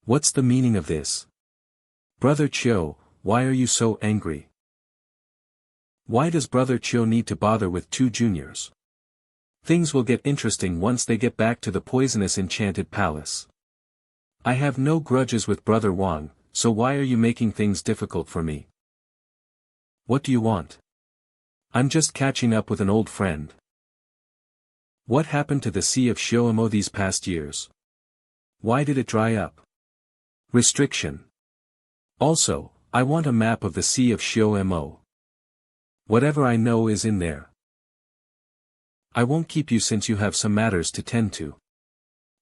What's the meaning of this? Brother Chiu, why are you so angry? Why does Brother Chiu need to bother with 2 juniors? Things will get interesting once they get back to the poisonous enchanted palace. I have no grudges with Brother Wang, so why are you making things difficult for me? What do you want? I'm just catching up with an old friend. What happened to the Sea of Shounen these past years? Why did it dry up? Restriction. Also, I want a map of the Sea of Shounen. Whatever I know is in there. I won't keep you since you have some matters to tend to.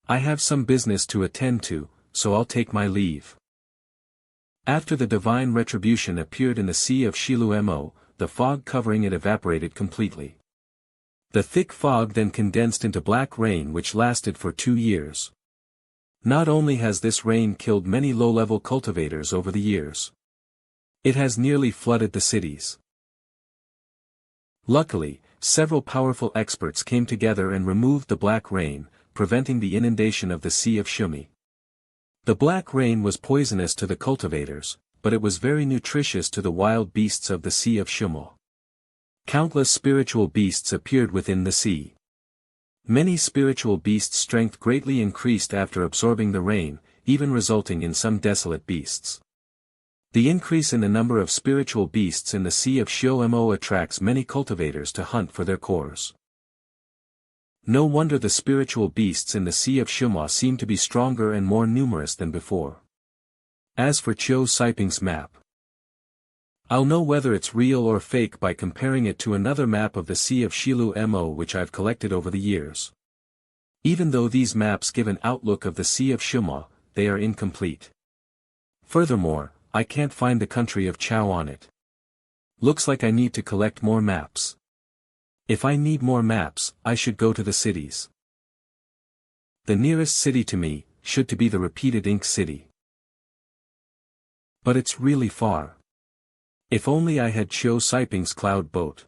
I have some business to attend to, so I'll take my leave. After the divine retribution appeared in the Sea of Shounen, the fog covering it evaporated completely. The thick fog then condensed into black rain which lasted for 2 years. Not only has this rain killed many low-level cultivators over the years, it has nearly flooded the cities. Luckily, several powerful experts came together and removed the black rain, preventing the inundation of the Sea of Shumi. The black rain was poisonous to the cultivators, but it was very nutritious to the wild beasts of the Sea of Shumi. Countless spiritual beasts appeared within the sea. Many spiritual beasts' strength greatly increased after absorbing the rain, even resulting in some desolate beasts. The increase in the number of spiritual beasts in the Sea of Shounen attracts many cultivators to hunt for their cores. No wonder the spiritual beasts in the Sea of Shounen seem to be stronger and more numerous than before. As for Chiu Saiping's map, I'll know whether it's real or fake by comparing it to another map of the Sea of Shounen which I've collected over the years. Even though these maps give an outlook of the Sea of Shounen, they are incomplete. Furthermore, I can't find the country of Chao on it. Looks like I need to collect more maps. If I need more maps, I should go to the cities. The nearest city to me, should to be the repeated ink city. But it's really far. If only I had Chiu Saiping's cloud boat.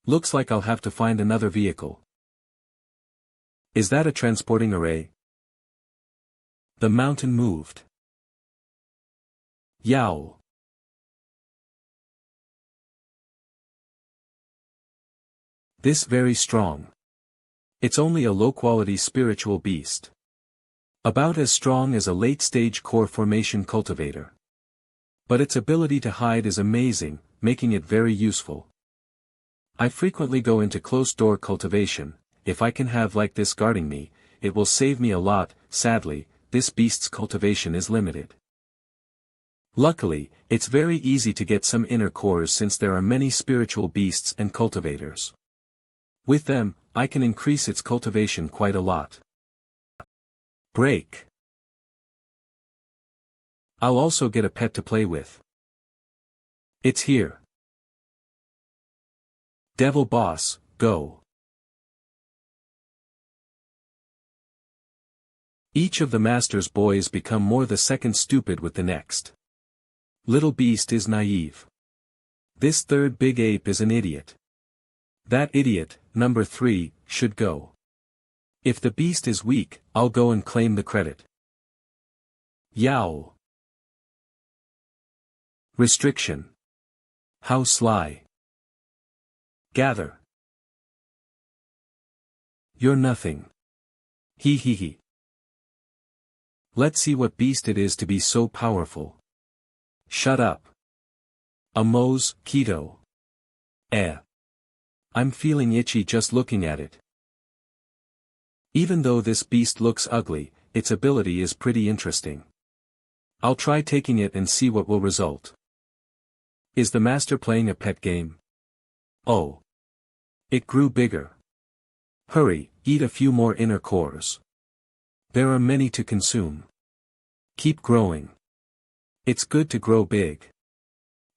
Looks like I'll have to find another vehicle. Is that a transporting array? The mountain moved. Yowl. This very strong. It's only a low-quality spiritual beast. About as strong as a late-stage core formation cultivator. But its ability to hide is amazing, making it very useful. I frequently go into closed-door cultivation. If I can have like this guarding me, it will save me a lot. Sadly, this beast's cultivation is limited. Luckily, it's very easy to get some inner cores since there are many spiritual beasts and cultivators. With them, I can increase its cultivation quite a lot. Break. I'll also get a pet to play with. It's here. Devil Boss, go. Each of the master's boys become more the second stupid with the next. Little beast is naive. This third big ape is an idiot. That idiot, number 3, should go. If the beast is weak, I'll go and claim the credit. Yow. Restriction. How sly. Gather. You're nothing. Hee hee hee. Let's see what beast it is to be so powerful. Shut up. Amos, keto. I'm feeling itchy just looking at it. Even though this beast looks ugly, its ability is pretty interesting. I'll try taking it and see what will result. Is the master playing a pet game? Oh. It grew bigger. Hurry, eat a few more inner cores. There are many to consume. Keep growing. It's good to grow big.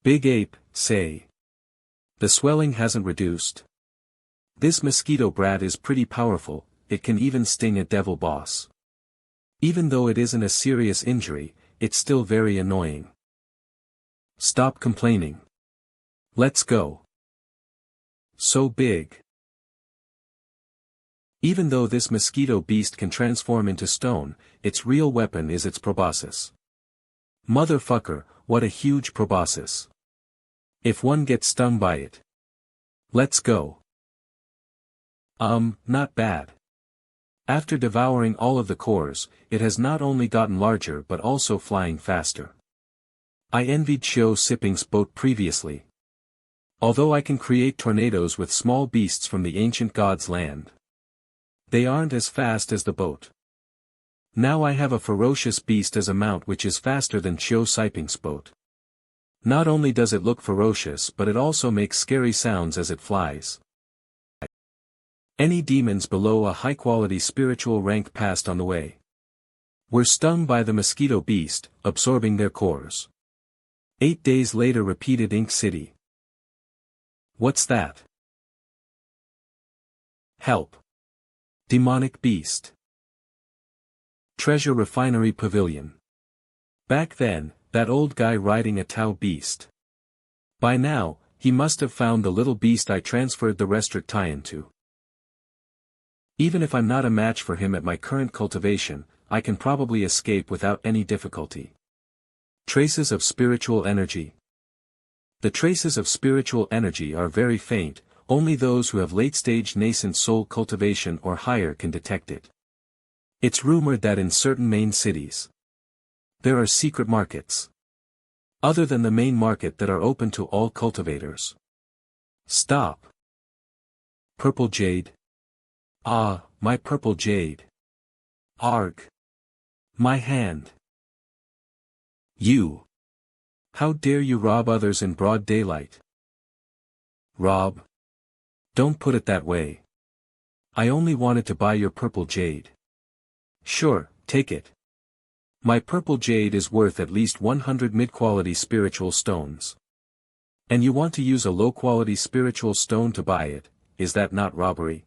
Big ape, say. The swelling hasn't reduced. This mosquito brat is pretty powerful, it can even sting a devil boss. Even though it isn't a serious injury, it's still very annoying. Stop complaining. Let's go. So big. Even though this mosquito beast can transform into stone, its real weapon is its proboscis. Motherfucker, what a huge proboscis. If one gets stung by it. Let's go. Not bad. After devouring all of the cores, it has not only gotten larger but also flying faster. I envied Xiao Sipping's boat previously. Although I can create tornadoes with small beasts from the ancient god's land. They aren't as fast as the boat. Now I have a ferocious beast as a mount which is faster than Xiao Sipping's boat. Not only does it look ferocious but it also makes scary sounds as it flies. Any demons below a high-quality spiritual rank passed on the way. Were stung by the mosquito beast, absorbing their cores. 8 days later repeated Ink City. What's that? Help. Demonic beast. Treasure Refinery Pavilion. Back then, that old guy riding a Tau beast. By now, he must have found the little beast I transferred the restrict tie-in to. Even if I'm not a match for him at my current cultivation, I can probably escape without any difficulty. Traces of spiritual energy. The traces of spiritual energy are very faint, only those who have late-stage nascent soul cultivation or higher can detect it. It's rumored that in certain main cities, there are secret markets. Other than the main market that are open to all cultivators. Stop. Purple jade. Ah, my purple jade. Arg. My hand. You. How dare you rob others in broad daylight? Rob? Don't put it that way. I only wanted to buy your purple jade. Sure, take it. My purple jade is worth at least 100 mid-quality spiritual stones. And you want to use a low-quality spiritual stone to buy it, is that not robbery?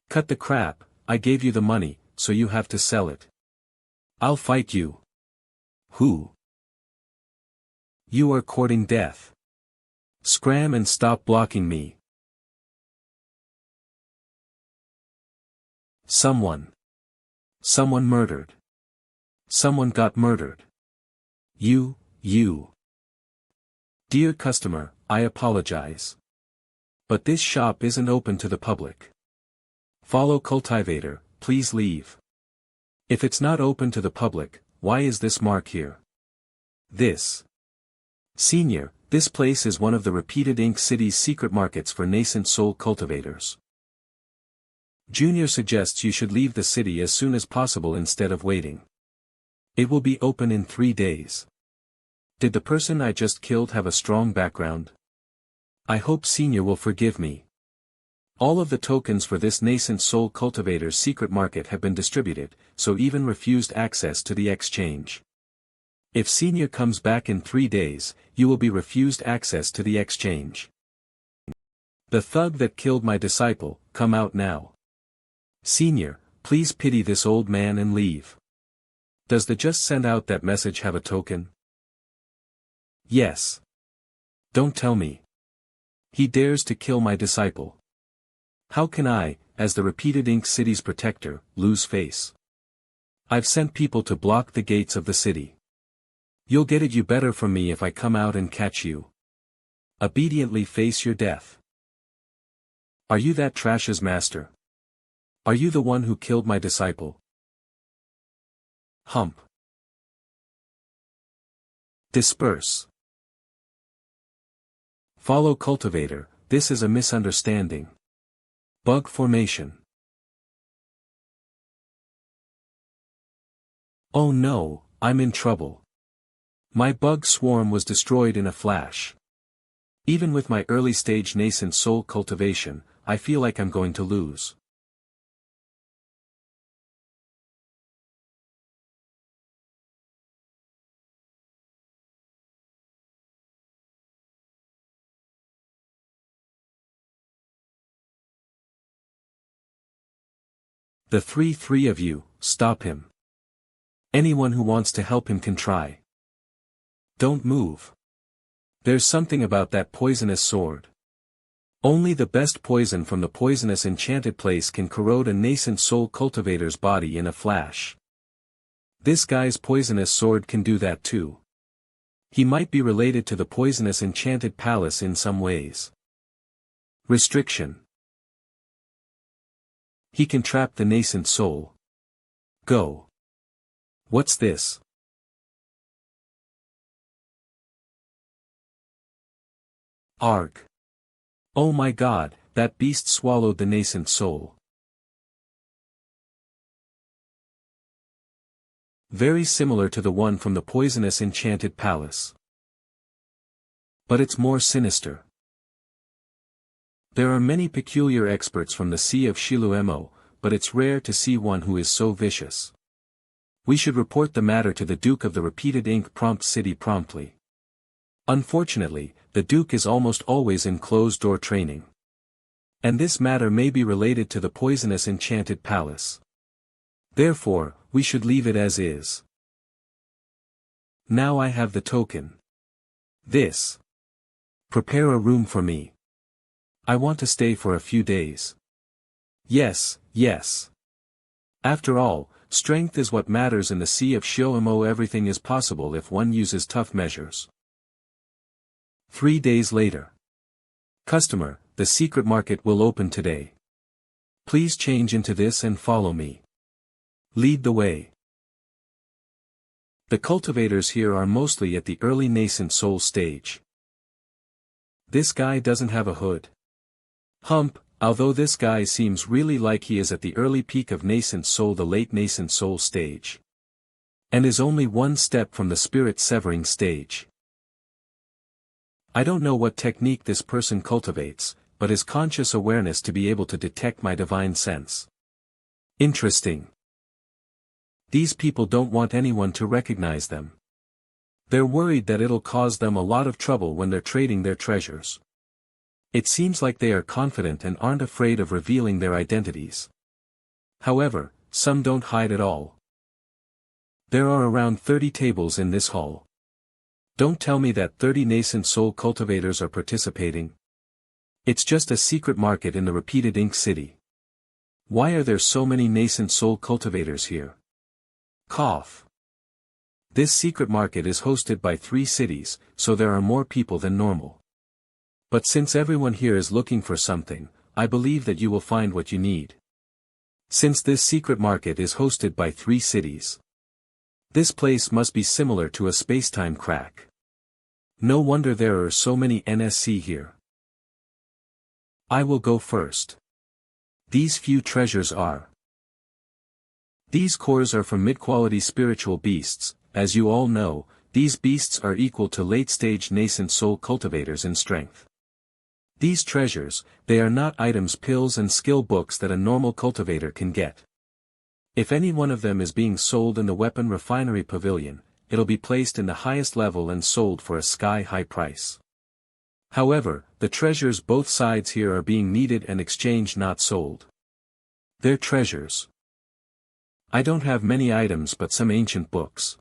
Cut the crap, I gave you the money, so you have to sell it. I'll fight you. Who? You are courting death. Scram and stop blocking me. Someone murdered. Someone got murdered. You. Dear customer, I apologize. But this shop isn't open to the public. Follow cultivator, please leave. If it's not open to the public, why is this mark here? This. Senior, this place is one of the repeated Ink City's secret markets for nascent soul cultivators. Junior suggests you should leave the city as soon as possible instead of waiting. It will be open in 3 days. Did the person I just killed have a strong background? I hope Senior will forgive me. All of the tokens for this nascent soul cultivator's secret market have been distributed, so even refused access to the exchange. If Senior comes back in 3 days, you will be refused access to the exchange. The thug that killed my disciple, come out now. Senior, please pity this old man and leave. Does the just send out that message have a token? Yes. Don't tell me. He dares to kill my disciple. How can I, as the repeated Ink City's protector, lose face? I've sent people to block the gates of the city. You'll get it, you better from me if I come out and catch you. Obediently face your death. Are you that trash's master? Are you the one who killed my disciple? Hump. Disperse. Follow cultivator, this is a misunderstanding. Bug formation. Oh no, I'm in trouble. My bug swarm was destroyed in a flash. Even with my early stage nascent soul cultivation, I feel like I'm going to lose. The three of you, stop him. Anyone who wants to help him can try. Don't move. There's something about that poisonous sword. Only the best poison from the poisonous enchanted place can corrode a nascent soul cultivator's body in a flash. This guy's poisonous sword can do that too. He might be related to the poisonous enchanted palace in some ways. Restriction. He can trap the nascent soul. Go. What's this? Arg. Oh my god, that beast swallowed the nascent soul. Very similar to the one from the poisonous enchanted palace. But it's more sinister. There are many peculiar experts from the Sea of Shiluemo, but it's rare to see one who is so vicious. We should report the matter to the Duke of the Repeated Ink Prompt City promptly. Unfortunately, the Duke is almost always in closed-door training. And this matter may be related to the poisonous enchanted palace. Therefore, we should leave it as is. Now I have the token. This. Prepare a room for me. I want to stay for a few days. Yes, yes. After all, strength is what matters in the Sea of Shiluemo. Everything is possible if one uses tough measures. 3 days later. Customer, the secret market will open today. Please change into this and follow me. Lead the way. The cultivators here are mostly at the early nascent soul stage. This guy doesn't have a hood. Hump, although this guy seems really like he is at the early peak of nascent soul, the late nascent soul stage. And is only one step from the spirit severing stage. I don't know what technique this person cultivates, but his conscious awareness to be able to detect my divine sense. Interesting. These people don't want anyone to recognize them. They're worried that it'll cause them a lot of trouble when they're trading their treasures. It seems like they are confident and aren't afraid of revealing their identities. However, some don't hide at all. There are around 30 tables in this hall. Don't tell me that 30 nascent soul cultivators are participating. It's just a secret market in the Repeated Ink City. Why are there so many nascent soul cultivators here? Cough. This secret market is hosted by 3 cities, so there are more people than normal. But since everyone here is looking for something, I believe that you will find what you need. Since this secret market is hosted by 3 cities. This place must be similar to a spacetime crack. No wonder there are so many NSC here. I will go first. These few treasures are. These cores are from mid-quality spiritual beasts. As you all know, these beasts are equal to late-stage nascent soul cultivators in strength. These treasures, they are not items, pills and skill books that a normal cultivator can get. If any one of them is being sold in the weapon refinery pavilion, it'll be placed in the highest level and sold for a sky-high price. However, the treasures both sides here are being needed and exchanged, not sold. They're treasures. I don't have many items but some ancient books.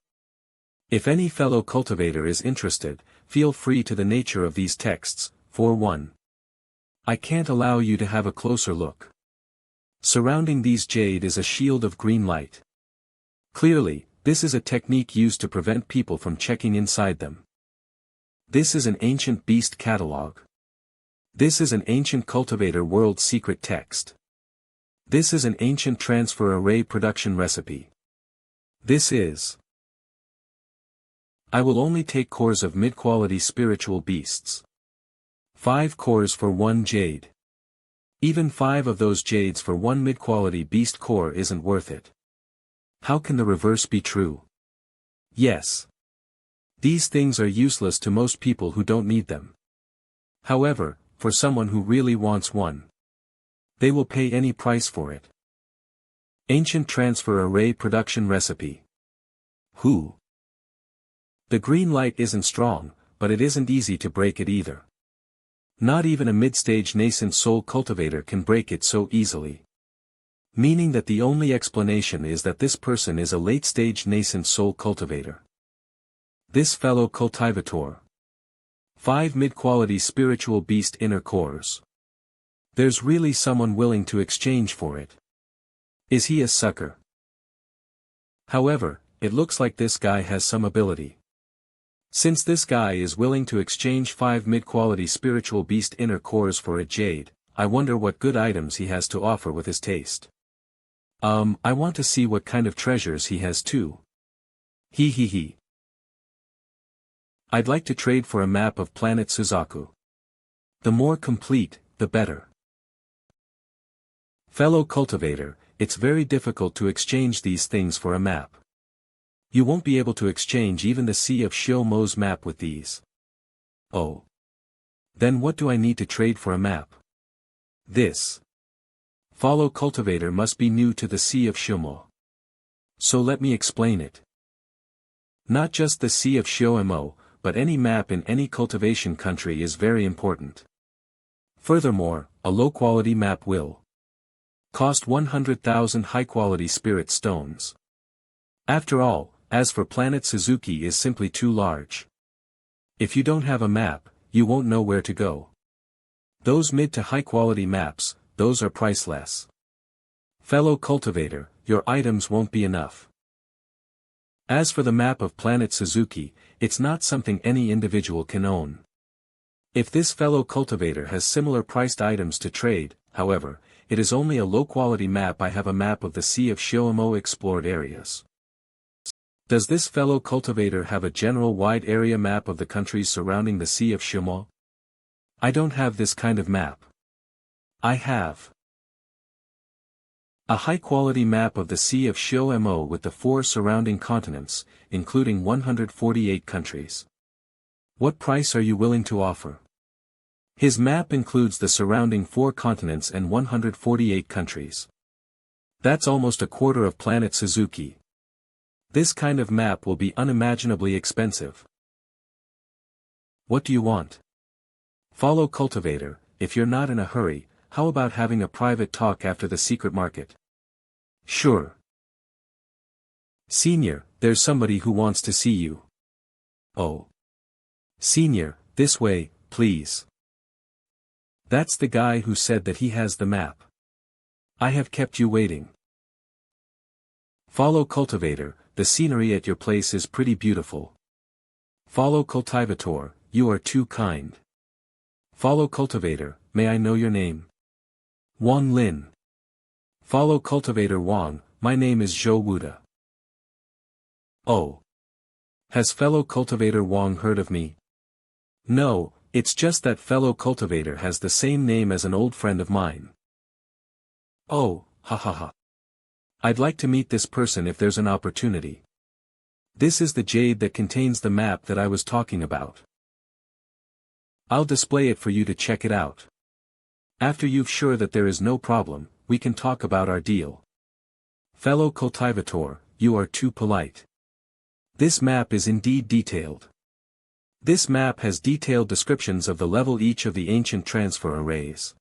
If any fellow cultivator is interested, feel free to the nature of these texts. 4:1. I can't allow you to have a closer look. Surrounding these jade is a shield of green light. Clearly, this is a technique used to prevent people from checking inside them. This is an ancient beast catalog. This is an ancient cultivator world secret text. This is an ancient transfer array production recipe. This is. I will only take cores of mid-quality spiritual beasts. 5 cores for 1 jade. Even 5 of those jades for 1 mid-quality beast core isn't worth it. How can the reverse be true? Yes. These things are useless to most people who don't need them. However, for someone who really wants one, they will pay any price for it. Ancient transfer array production recipe. Who? The green light isn't strong, but it isn't easy to break it either. Not even a mid-stage nascent soul cultivator can break it so easily. Meaning that the only explanation is that this person is a late-stage nascent soul cultivator. This fellow cultivator. 5 mid-quality spiritual beast inner cores. There's really someone willing to exchange for it. Is he a sucker? However, it looks like this guy has some ability. Since this guy is willing to exchange 5 mid-quality spiritual beast inner cores for a jade, I wonder what good items he has to offer with his taste. I want to see what kind of treasures he has too. He. I'd like to trade for a map of planet Suzaku. The more complete, the better. Fellow cultivator, it's very difficult to exchange these things for a map. You won't be able to exchange even the Sea of Shiomo's map with these. Oh. Then what do I need to trade for a map? This. Follow cultivator must be new to the Sea of Shiomo. So let me explain it. Not just the Sea of Shiomo, but any map in any cultivation country is very important. Furthermore, a low-quality map will cost 100,000 high-quality spirit stones. After all, as for planet Suzuki is simply too large. If you don't have a map, you won't know where to go. Those mid to high-quality maps, those are priceless. Fellow cultivator, your items won't be enough. As for the map of planet Suzuki, it's not something any individual can own. If this fellow cultivator has similar priced items to trade, however, it is only a low-quality map. I have a map of the Sea of Shiomo explored areas. Does this fellow cultivator have a general wide area map of the countries surrounding the Sea of Shiomo? I don't have this kind of map. I have a high-quality map of the Sea of Shiomo with the 4 surrounding continents, including 148 countries. What price are you willing to offer? His map includes the surrounding 4 continents and 148 countries. That's almost a quarter of planet Suzuki. This kind of map will be unimaginably expensive. What do you want? Follow cultivator, if you're not in a hurry, how about having a private talk after the secret market? Sure. Senior, there's somebody who wants to see you. Oh. Senior, this way, please. That's the guy who said that he has the map. I have kept you waiting. Follow cultivator, the scenery at your place is pretty beautiful. Follow cultivator, you are too kind. Follow cultivator, may I know your name? Wang Lin. Follow cultivator Wang, my name is Zhou Wuda. Oh. Has fellow cultivator Wang heard of me? No, it's just that fellow cultivator has the same name as an old friend of mine. Oh, ha. I'd like to meet this person if there's an opportunity. This is the jade that contains the map that I was talking about. I'll display it for you to check it out. After you're sure that there is no problem, we can talk about our deal. Fellow cultivator, you are too polite. This map is indeed detailed. This map has detailed descriptions of the level each of the ancient transfer arrays.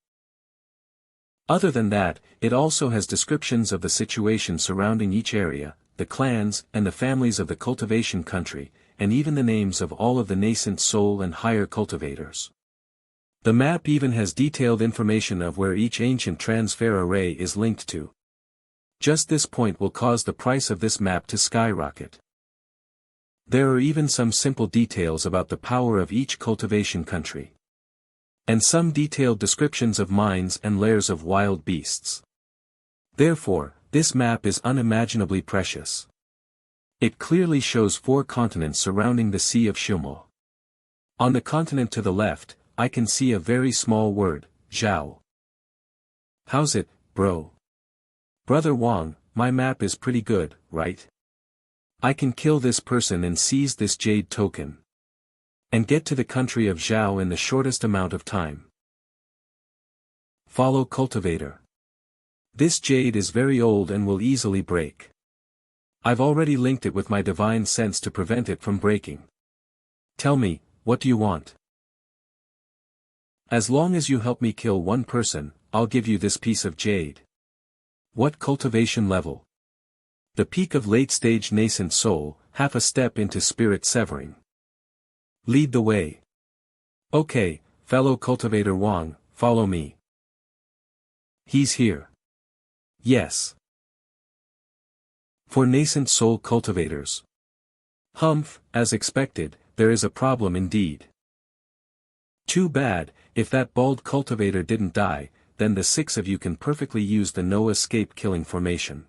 Other than that, it also has descriptions of the situation surrounding each area, the clans and the families of the cultivation country, and even the names of all of the nascent soul and higher cultivators. The map even has detailed information of where each ancient transfer array is linked to. Just this point will cause the price of this map to skyrocket. There are even some simple details about the power of each cultivation country. And some detailed descriptions of mines and lairs of wild beasts. Therefore, this map is unimaginably precious. It clearly shows 4 continents surrounding the Sea of Shumo. On the continent to the left, I can see a very small word, Zhao. How's it, bro? Brother Wang, my map is pretty good, right? I can kill this person and seize this jade token. And get to the country of Zhao in the shortest amount of time. Follow Cultivator. This jade is very old and will easily break. I've already linked it with my divine sense to prevent it from breaking. Tell me, what do you want? As long as you help me kill one person, I'll give you this piece of jade. What cultivation level? The peak of late-stage nascent soul, half a step into spirit severing. Lead the way. Okay, fellow cultivator Wang, follow me. He's here. Yes. For nascent soul cultivators. Humph, as expected, there is a problem indeed. Too bad, if that bald cultivator didn't die, then the 6 of you can perfectly use the no-escape killing formation.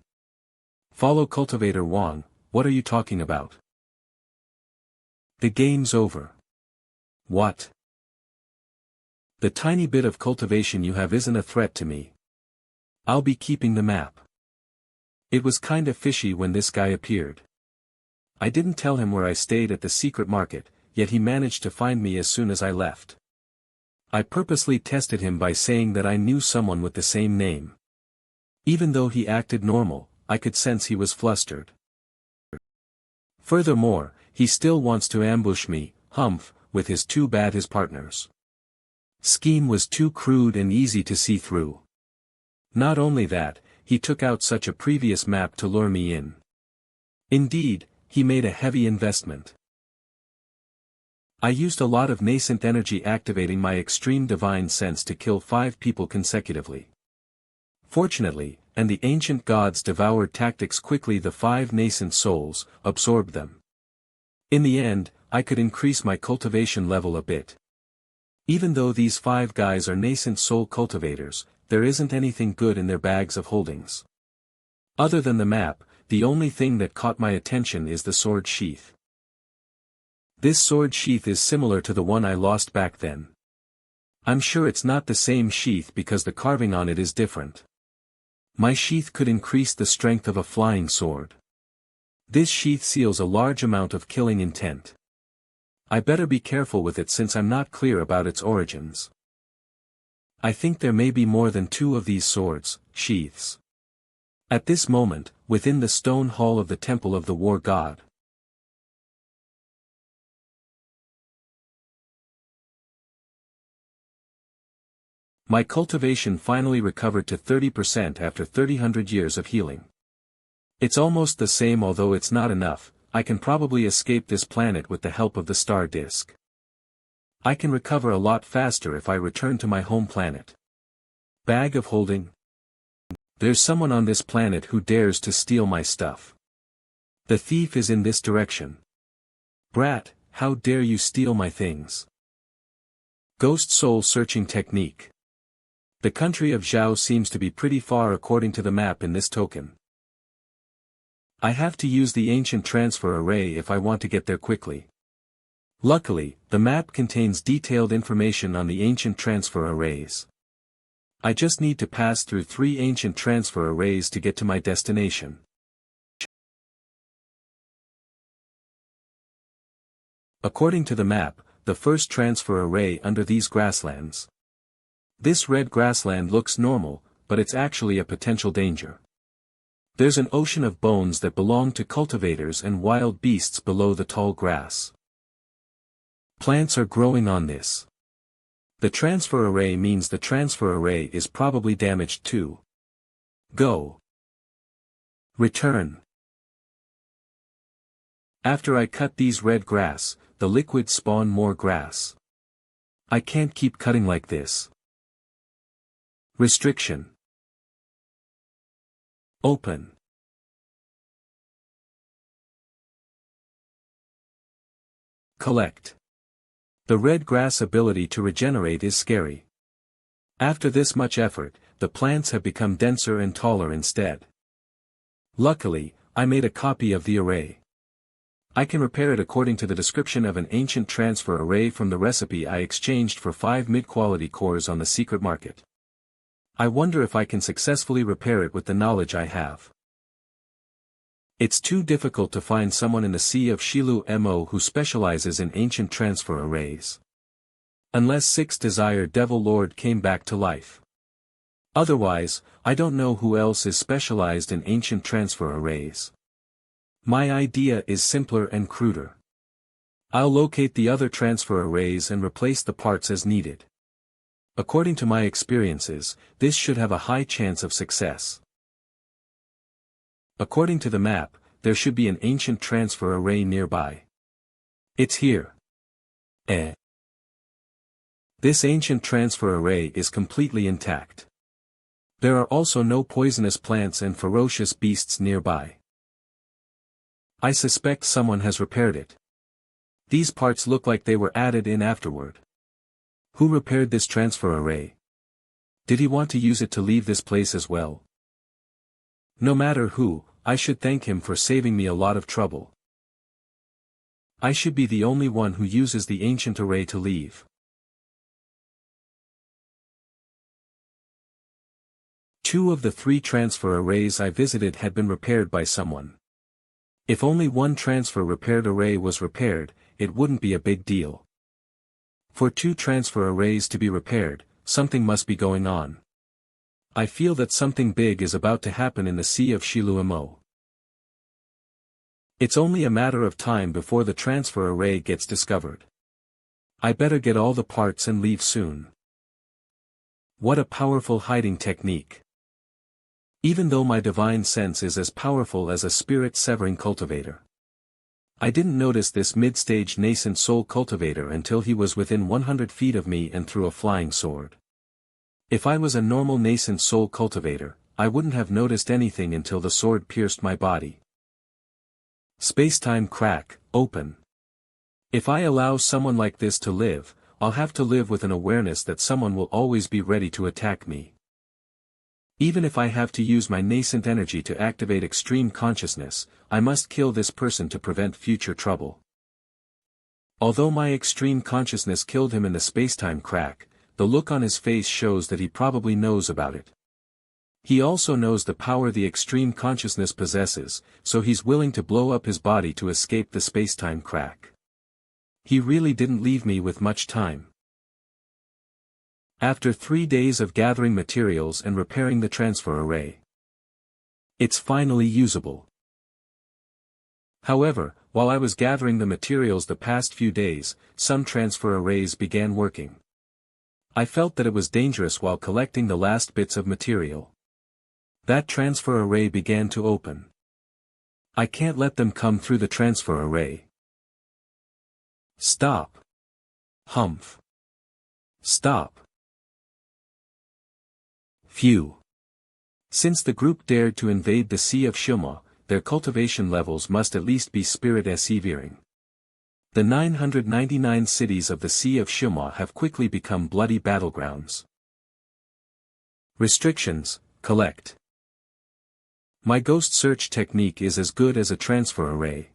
Follow Cultivator Wang, what are you talking about? The game's over. What? The tiny bit of cultivation you have isn't a threat to me. I'll be keeping the map. It was kinda fishy when this guy appeared. I didn't tell him where I stayed at the secret market, yet he managed to find me as soon as I left. I purposely tested him by saying that I knew someone with the same name. Even though he acted normal, I could sense he was flustered. Furthermore, he still wants to ambush me, humph, with his too bad his partners. Scheme was too crude and easy to see through. Not only that, he took out such a previous map to lure me in. Indeed, he made a heavy investment. I used a lot of nascent energy activating my extreme divine sense to kill 5 people consecutively. Fortunately, and the ancient gods devoured tactics quickly, the 5 nascent souls absorbed them. In the end, I could increase my cultivation level a bit. Even though these 5 guys are nascent soul cultivators, there isn't anything good in their bags of holdings. Other than the map, the only thing that caught my attention is the sword sheath. This sword sheath is similar to the one I lost back then. I'm sure it's not the same sheath because the carving on it is different. My sheath could increase the strength of a flying sword. This sheath seals a large amount of killing intent. I better be careful with it since I'm not clear about its origins. I think there may be more than 2 of these swords, sheaths. At this moment, within the stone hall of the temple of the war god. My cultivation finally recovered to 30% after 300 years of healing. It's almost the same, although it's not enough. I can probably escape this planet with the help of the star disk. I can recover a lot faster if I return to my home planet. Bag of holding. There's someone on this planet who dares to steal my stuff. The thief is in this direction. Brat, how dare you steal my things? Ghost soul searching technique. The country of Zhao seems to be pretty far according to the map in this token. I have to use the ancient transfer array if I want to get there quickly. Luckily, the map contains detailed information on the ancient transfer arrays. I just need to pass through 3 ancient transfer arrays to get to my destination. According to the map, the first transfer array under these grasslands. This red grassland looks normal, but it's actually a potential danger. There's an ocean of bones that belong to cultivators and wild beasts below the tall grass. Plants are growing on this. The transfer array means the transfer array is probably damaged too. Go. Return. After I cut these red grass, the liquid spawn more grass. I can't keep cutting like this. Restriction. Open. Collect. The red grass ability to regenerate is scary. After this much effort, the plants have become denser and taller instead. Luckily, I made a copy of the array. I can repair it according to the description of an ancient transfer array from the recipe I exchanged for 5 mid-quality cores on the secret market. I wonder if I can successfully repair it with the knowledge I have. It's too difficult to find someone in the Sea of Shilu Mo who specializes in ancient transfer arrays. Unless Six Desire Devil Lord came back to life. Otherwise, I don't know who else is specialized in ancient transfer arrays. My idea is simpler and cruder. I'll locate the other transfer arrays and replace the parts as needed. According to my experiences, this should have a high chance of success. According to the map, there should be an ancient transfer array nearby. It's here. This ancient transfer array is completely intact. There are also no poisonous plants and ferocious beasts nearby. I suspect someone has repaired it. These parts look like they were added in afterward. Who repaired this transfer array? Did he want to use it to leave this place as well? No matter who, I should thank him for saving me a lot of trouble. I should be the only one who uses the ancient array to leave. Two of the 3 transfer arrays I visited had been repaired by someone. If only one transfer repaired array was repaired, it wouldn't be a big deal. For 2 transfer arrays to be repaired, something must be going on. I feel that something big is about to happen in the Sea of Shilu Mo. It's only a matter of time before the transfer array gets discovered. I better get all the parts and leave soon. What a powerful hiding technique. Even though my divine sense is as powerful as a spirit-severing cultivator. I didn't notice this mid-stage nascent soul cultivator until he was within 100 feet of me and threw a flying sword. If I was a normal nascent soul cultivator, I wouldn't have noticed anything until the sword pierced my body. Space-time crack, open. If I allow someone like this to live, I'll have to live with an awareness that someone will always be ready to attack me. Even if I have to use my nascent energy to activate extreme consciousness, I must kill this person to prevent future trouble. Although my extreme consciousness killed him in the spacetime crack, the look on his face shows that he probably knows about it. He also knows the power the extreme consciousness possesses, so he's willing to blow up his body to escape the spacetime crack. He really didn't leave me with much time. After 3 days of gathering materials and repairing the transfer array, it's finally usable. However, while I was gathering the materials the past few days, some transfer arrays began working. I felt that it was dangerous while collecting the last bits of material. That transfer array began to open. I can't let them come through the transfer array. Stop. Humph. Stop. Phew. Since the group dared to invade the Sea of Shuma, their cultivation levels must at least be spirit-severing. The 999 cities of the Sea of Shuma have quickly become bloody battlegrounds. Restrictions, collect. My ghost search technique is as good as a transfer array.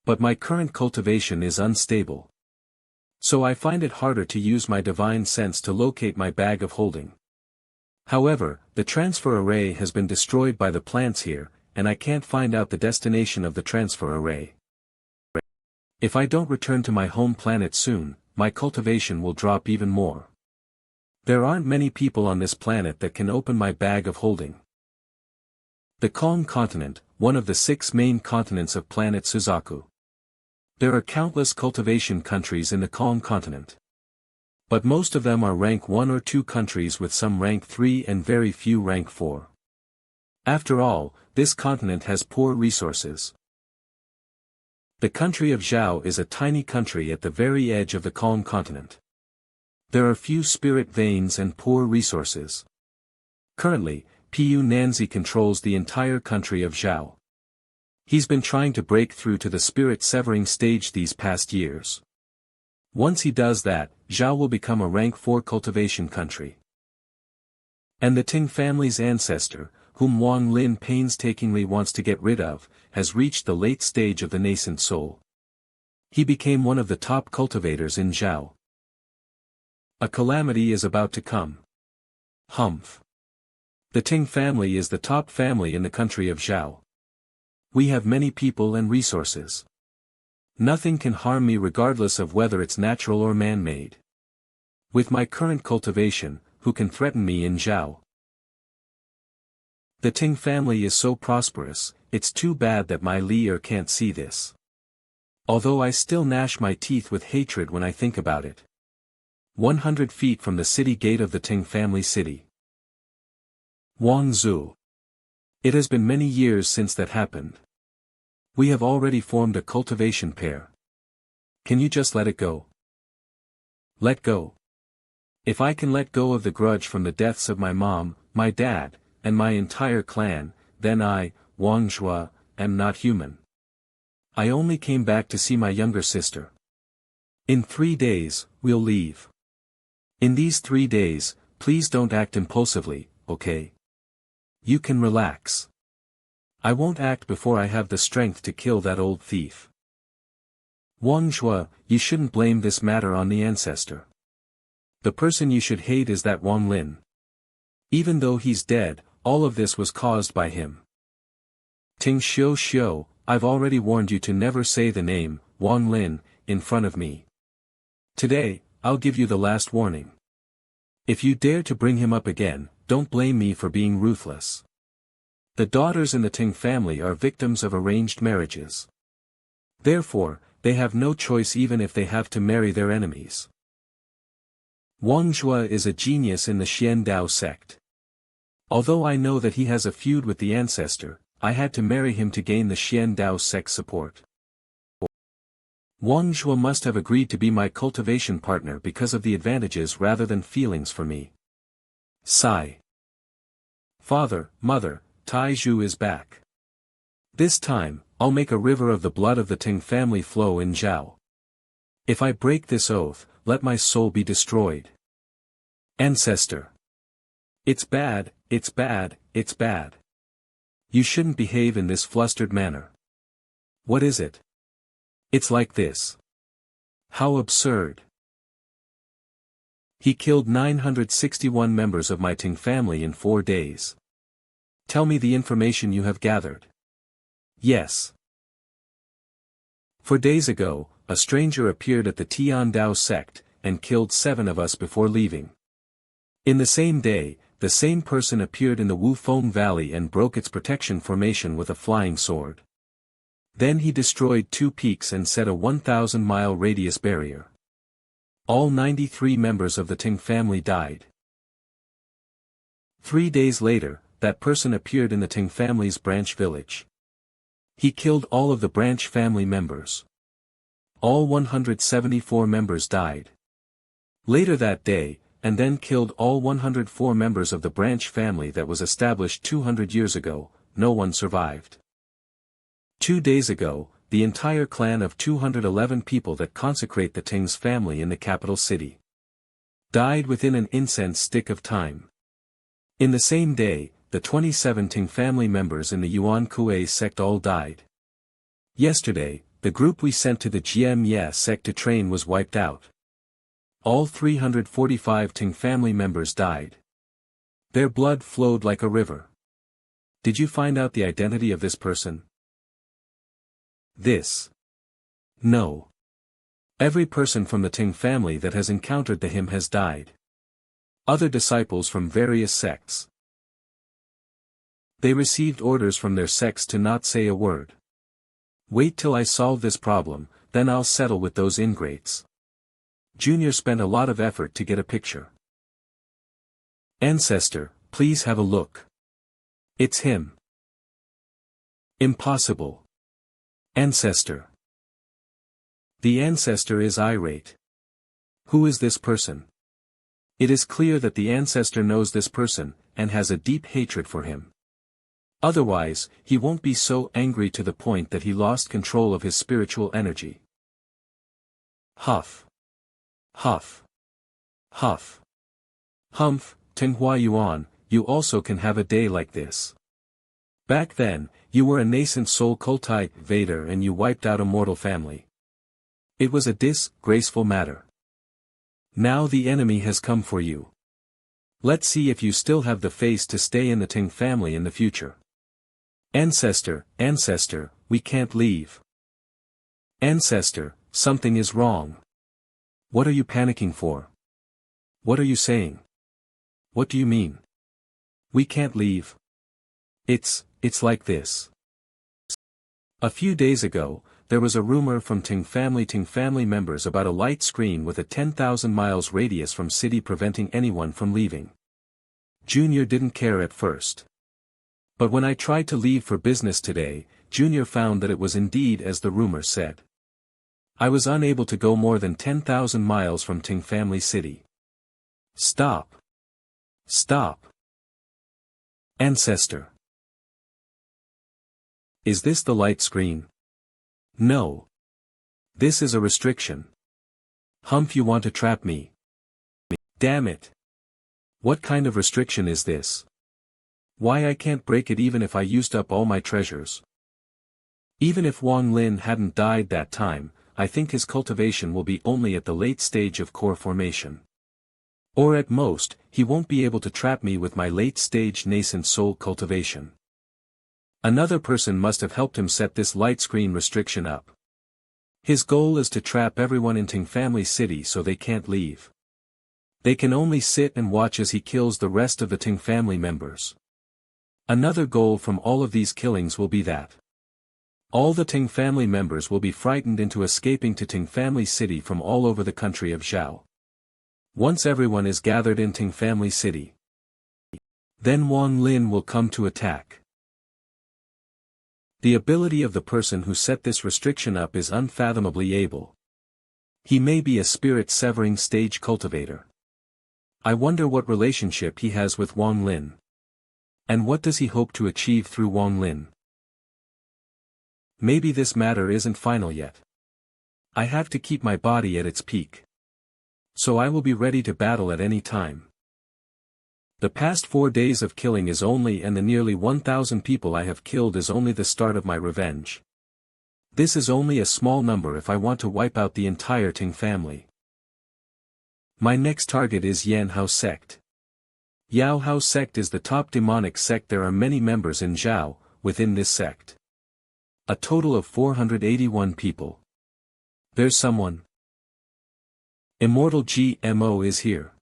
But my current cultivation is unstable. So I find it harder to use my divine sense to locate my bag of holding. However, the transfer array has been destroyed by the plants here, and I can't find out the destination of the transfer array. If I don't return to my home planet soon, my cultivation will drop even more. There aren't many people on this planet that can open my bag of holding. The Kong continent, one of the 6 main continents of planet Suzaku. There are countless cultivation countries in the Kong continent. But most of them are rank 1 or 2 countries with some rank 3 and very few rank 4. After all, this continent has poor resources. The country of Zhao is a tiny country at the very edge of the calm continent. There are few spirit veins and poor resources. Currently, Pu Nanzi controls the entire country of Zhao. He's been trying to break through to the spirit-severing stage these past years. Once he does that, Zhao will become a rank 4 cultivation country. And the Ting family's ancestor, whom Wang Lin painstakingly wants to get rid of, has reached the late stage of the nascent soul. He became one of the top cultivators in Zhao. A calamity is about to come. Humph. The Ting family is the top family in the country of Zhao. We have many people and resources. Nothing can harm me regardless of whether it's natural or man-made. With my current cultivation, who can threaten me in Zhao? The Ting family is so prosperous, it's too bad that my Li can't see this. Although I still gnash my teeth with hatred when I think about it. 100 feet from the city gate of the Ting family city. Wang Zhu. It has been many years since that happened. We have already formed a cultivation pair. Can you just let it go? Let go. If I can let go of the grudge from the deaths of my mom, my dad, and my entire clan, then I, Wang Zhua, am not human. I only came back to see my younger sister. In 3 days, we'll leave. In these 3 days, please don't act impulsively, okay? You can relax. I won't act before I have the strength to kill that old thief. Wang Zhua, you shouldn't blame this matter on the ancestor. The person you should hate is that Wang Lin. Even though he's dead, all of this was caused by him. Ting Xiu, I've already warned you to never say the name, Wang Lin, in front of me. Today, I'll give you the last warning. If you dare to bring him up again, don't blame me for being ruthless. The daughters in the Ting family are victims of arranged marriages. Therefore, they have no choice even if they have to marry their enemies. Wang Zhua is a genius in the Xian Ni sect. Although I know that he has a feud with the ancestor, I had to marry him to gain the Xian Ni sect support. Wang Zhua must have agreed to be my cultivation partner because of the advantages rather than feelings for me. Sigh. Father, mother, Tai Zhu is back. This time, I'll make a river of the blood of the Ting family flow in Zhao. If I break this oath, let my soul be destroyed. Ancestor. It's bad, it's bad, it's bad. You shouldn't behave in this flustered manner. What is it? It's like this. How absurd. He killed 961 members of my Ting family in 4 days. Tell me the information you have gathered. Yes. 4 days ago, a stranger appeared at the Xian Ni sect, and killed 7 of us before leaving. In the same day, the same person appeared in the Wufeng Valley and broke its protection formation with a flying sword. Then he destroyed 2 peaks and set a 1,000-mile radius barrier. All 93 members of the Ting family died. 3 days later, that person appeared in the Ting family's branch village. He killed all of the branch family members. All 174 members died. Later that day, and then killed all 104 members of the branch family that was established 200 years ago, no one survived. 2 days ago, the entire clan of 211 people that consecrate the Ting's family in the capital city died within an incense stick of time. In the same day, the 27 Ting family members in the Heng Yue Sect all died. Yesterday, the group we sent to the Heng Yue Sect to train was wiped out. All 345 Ting family members died. Their blood flowed like a river. Did you find out the identity of this person? This. No. Every person from the Ting family that has encountered him has died. Other disciples from various sects. They received orders from their sects to not say a word. Wait till I solve this problem, then I'll settle with those ingrates. Junior spent a lot of effort to get a picture. Ancestor, please have a look. It's him. Impossible. Ancestor. The ancestor is irate. Who is this person? It is clear that the ancestor knows this person, and has a deep hatred for him. Otherwise, he won't be so angry to the point that he lost control of his spiritual energy. Huff. Huff. Huff. Humph, Tinghua Yuan, you also can have a day like this. Back then, you were a nascent soul cultivator and you wiped out a mortal family. It was a disgraceful matter. Now the enemy has come for you. Let's see if you still have the face to stay in the Ting family in the future. Ancestor, we can't leave. Ancestor, something is wrong. What are you panicking for? What are you saying? What do you mean? We can't leave. It's like this. A few days ago, there was a rumor from Ting family members about a light screen with a 10,000 miles radius from city preventing anyone from leaving. Junior didn't care at first. But when I tried to leave for business today, Junior found that it was indeed as the rumor said. I was unable to go more than 10,000 miles from Ting family city. Stop. Stop. Ancestor. Is this the light screen? No. This is a restriction. Humph, you want to trap me? Damn it. What kind of restriction is this? Why I can't break it even if I used up all my treasures. Even if Wang Lin hadn't died that time, I think his cultivation will be only at the late stage of core formation. Or at most, he won't be able to trap me with my late stage nascent soul cultivation. Another person must have helped him set this light screen restriction up. His goal is to trap everyone in Ting family city so they can't leave. They can only sit and watch as he kills the rest of the Ting family members. Another goal from all of these killings will be that all the Ting family members will be frightened into escaping to Ting family city from all over the country of Zhao. Once everyone is gathered in Ting family city, then Wang Lin will come to attack. The ability of the person who set this restriction up is unfathomably able. He may be a spirit-severing stage cultivator. I wonder what relationship he has with Wang Lin. And what does he hope to achieve through Wang Lin? Maybe this matter isn't final yet. I have to keep my body at its peak. So I will be ready to battle at any time. The past 4 days of killing is only and the nearly 1,000 people I have killed is only the start of my revenge. This is only a small number if I want to wipe out the entire Ting family. My next target is Xian Ni Sect. Yao Sect is the top demonic sect. There are many members in Zhao, within this sect. A total of 481 people. There's someone. Immortal GMO is here.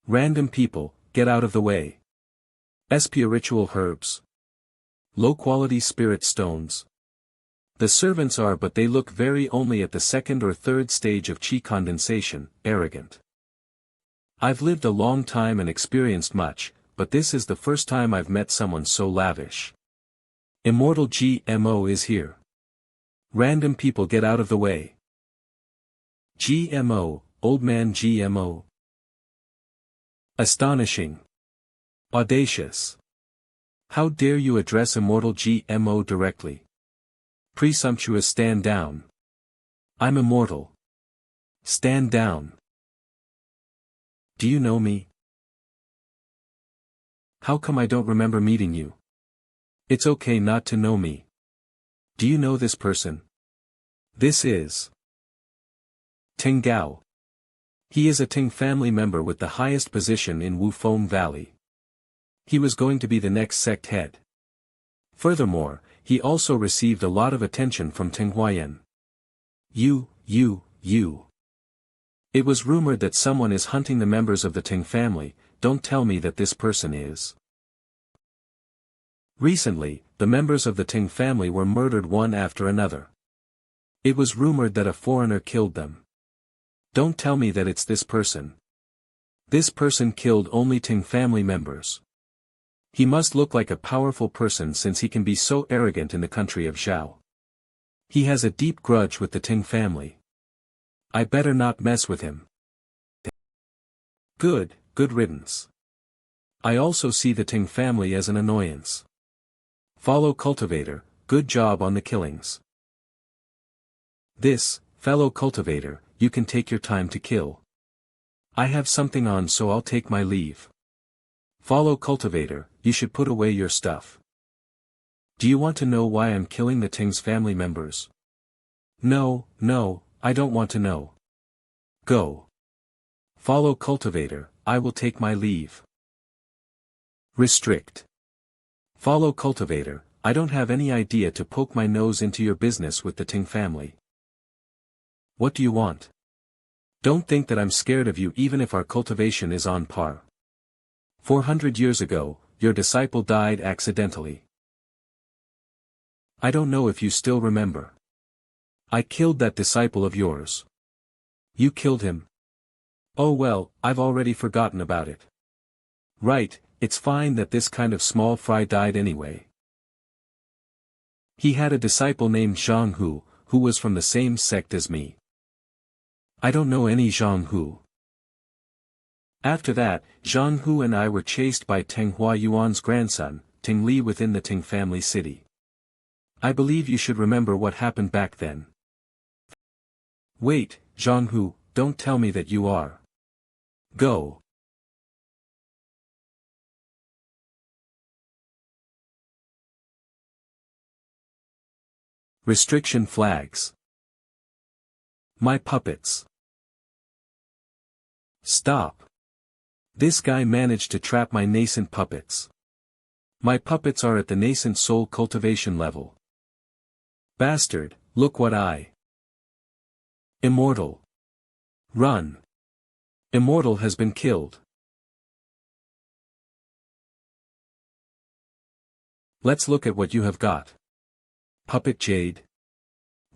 Random people, get out of the way. Spiritual herbs. Low-quality spirit stones. The servants are but they look very only at the second or third stage of chi condensation, arrogant. I've lived a long time and experienced much, but this is the first time I've met someone so lavish. Immortal GMO is here. Random people get out of the way. GMO, old man GMO. Astonishing. Audacious. How dare you address Immortal GMO directly? Presumptuous, stand down. I'm immortal. Stand down. Do you know me? How come I don't remember meeting you? It's okay not to know me. Do you know this person? This is Ting Gao. He is a Ting family member with the highest position in Wufeng Valley. He was going to be the next sect head. Furthermore, he also received a lot of attention from Tinghuayan. You. It was rumored that someone is hunting the members of the Ting family. Don't tell me that this person is. Recently, the members of the Ting family were murdered one after another. It was rumored that a foreigner killed them. Don't tell me that it's this person. This person killed only Ting family members. He must look like a powerful person since he can be so arrogant in the country of Zhao. He has a deep grudge with the Ting family. I better not mess with him. Good riddance. I also see the Ting family as an annoyance. Follow Cultivator, good job on the killings. This, fellow Cultivator, you can take your time to kill. I have something on, so I'll take my leave. Follow Cultivator, you should put away your stuff. Do you want to know why I'm killing the Ting's family members? No, I don't want to know. Go. Follow Cultivator, I will take my leave. Restrict. Follow Cultivator, I don't have any idea to poke my nose into your business with the Ting family. What do you want? Don't think that I'm scared of you even if our cultivation is on par. 400 years ago, your disciple died accidentally. I don't know if you still remember. I killed that disciple of yours. You killed him? Oh well, I've already forgotten about it. Right, it's fine that this kind of small fry died anyway. He had a disciple named Zhang Hu, who was from the same sect as me. I don't know any Zhang Hu. After that, Zhang Hu and I were chased by Teng Huayuan's grandson, Ting Li within the Ting family city. I believe you should remember what happened back then. Wait, Zhang Hu, don't tell me that you are. Go. Restriction flags. My puppets. Stop. This guy managed to trap my nascent puppets. My puppets are at the nascent soul cultivation level. Bastard, look what I. Immortal. Run. Immortal has been killed. Let's look at what you have got. Puppet jade.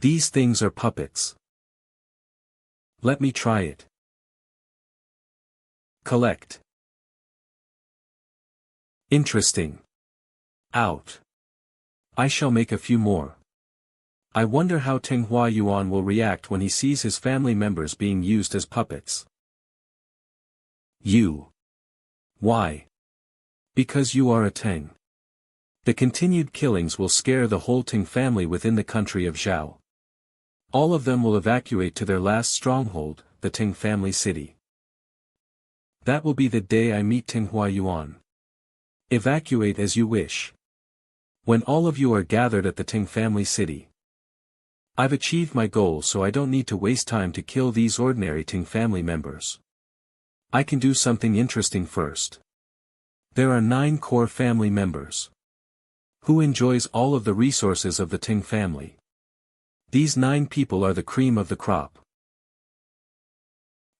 These things are puppets. Let me try it. Collect. Interesting. Out. I shall make a few more. I wonder how Teng Huayuan will react when he sees his family members being used as puppets. You. Why? Because you are a Teng. The continued killings will scare the whole Ting family within the country of Zhao. All of them will evacuate to their last stronghold, the Ting family city. That will be the day I meet Teng Huayuan. Evacuate as you wish. When all of you are gathered at the Ting family city. I've achieved my goal, so I don't need to waste time to kill these ordinary Ting family members. I can do something interesting first. There are 9 core family members. Who enjoys all of the resources of the Ting family? These 9 people are the cream of the crop.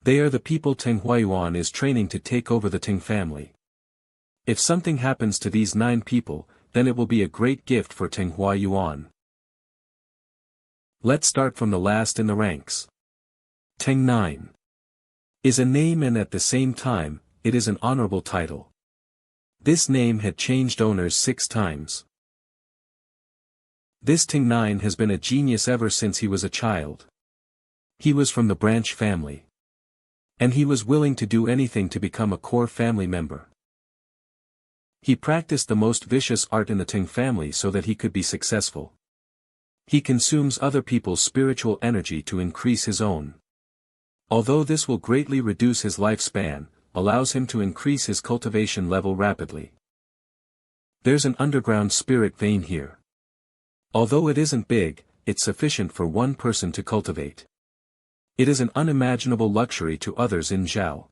They are the people Teng Huayuan is training to take over the Ting family. If something happens to these 9 people, then it will be a great gift for Teng Huayuan. Let's start from the last in the ranks. Teng 9 is a name, and at the same time, it is an honorable title. This name had changed owners 6 times. This Ting 9 has been a genius ever since he was a child. He was from the branch family. And he was willing to do anything to become a core family member. He practiced the most vicious art in the Ting family so that he could be successful. He consumes other people's spiritual energy to increase his own. Although this will greatly reduce his lifespan, allows him to increase his cultivation level rapidly. There's an underground spirit vein here. Although it isn't big, it's sufficient for one person to cultivate. It is an unimaginable luxury to others in Zhao.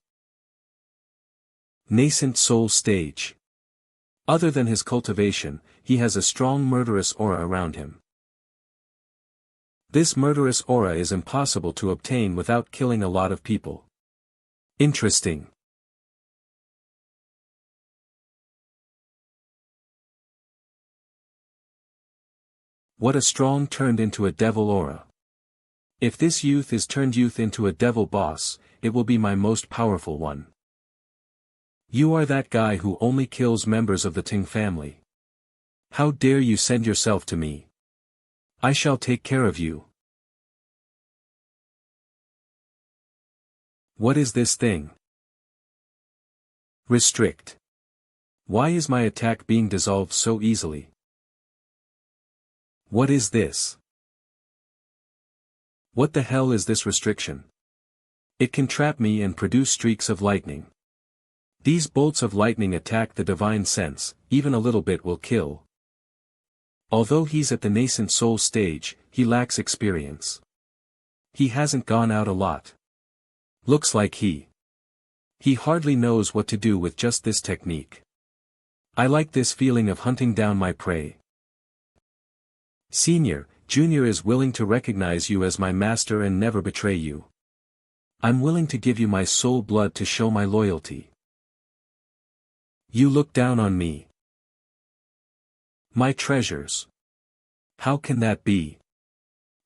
Nascent soul stage. Other than his cultivation, he has a strong murderous aura around him. This murderous aura is impossible to obtain without killing a lot of people. Interesting. What a strong turned into a devil aura. If this youth is turned youth into a devil boss, it will be my most powerful one. You are that guy who only kills members of the Ting family. How dare you send yourself to me? I shall take care of you. What is this thing? Restrict. Why is my attack being dissolved so easily? What is this? What the hell is this restriction? It can trap me and produce streaks of lightning. These bolts of lightning attack the divine sense, even a little bit will kill. Although he's at the nascent soul stage, he lacks experience. He hasn't gone out a lot. Looks like he hardly knows what to do with just this technique. I like this feeling of hunting down my prey. Senior, Junior is willing to recognize you as my master and never betray you. I'm willing to give you my soul blood to show my loyalty. You look down on me. My treasures. How can that be?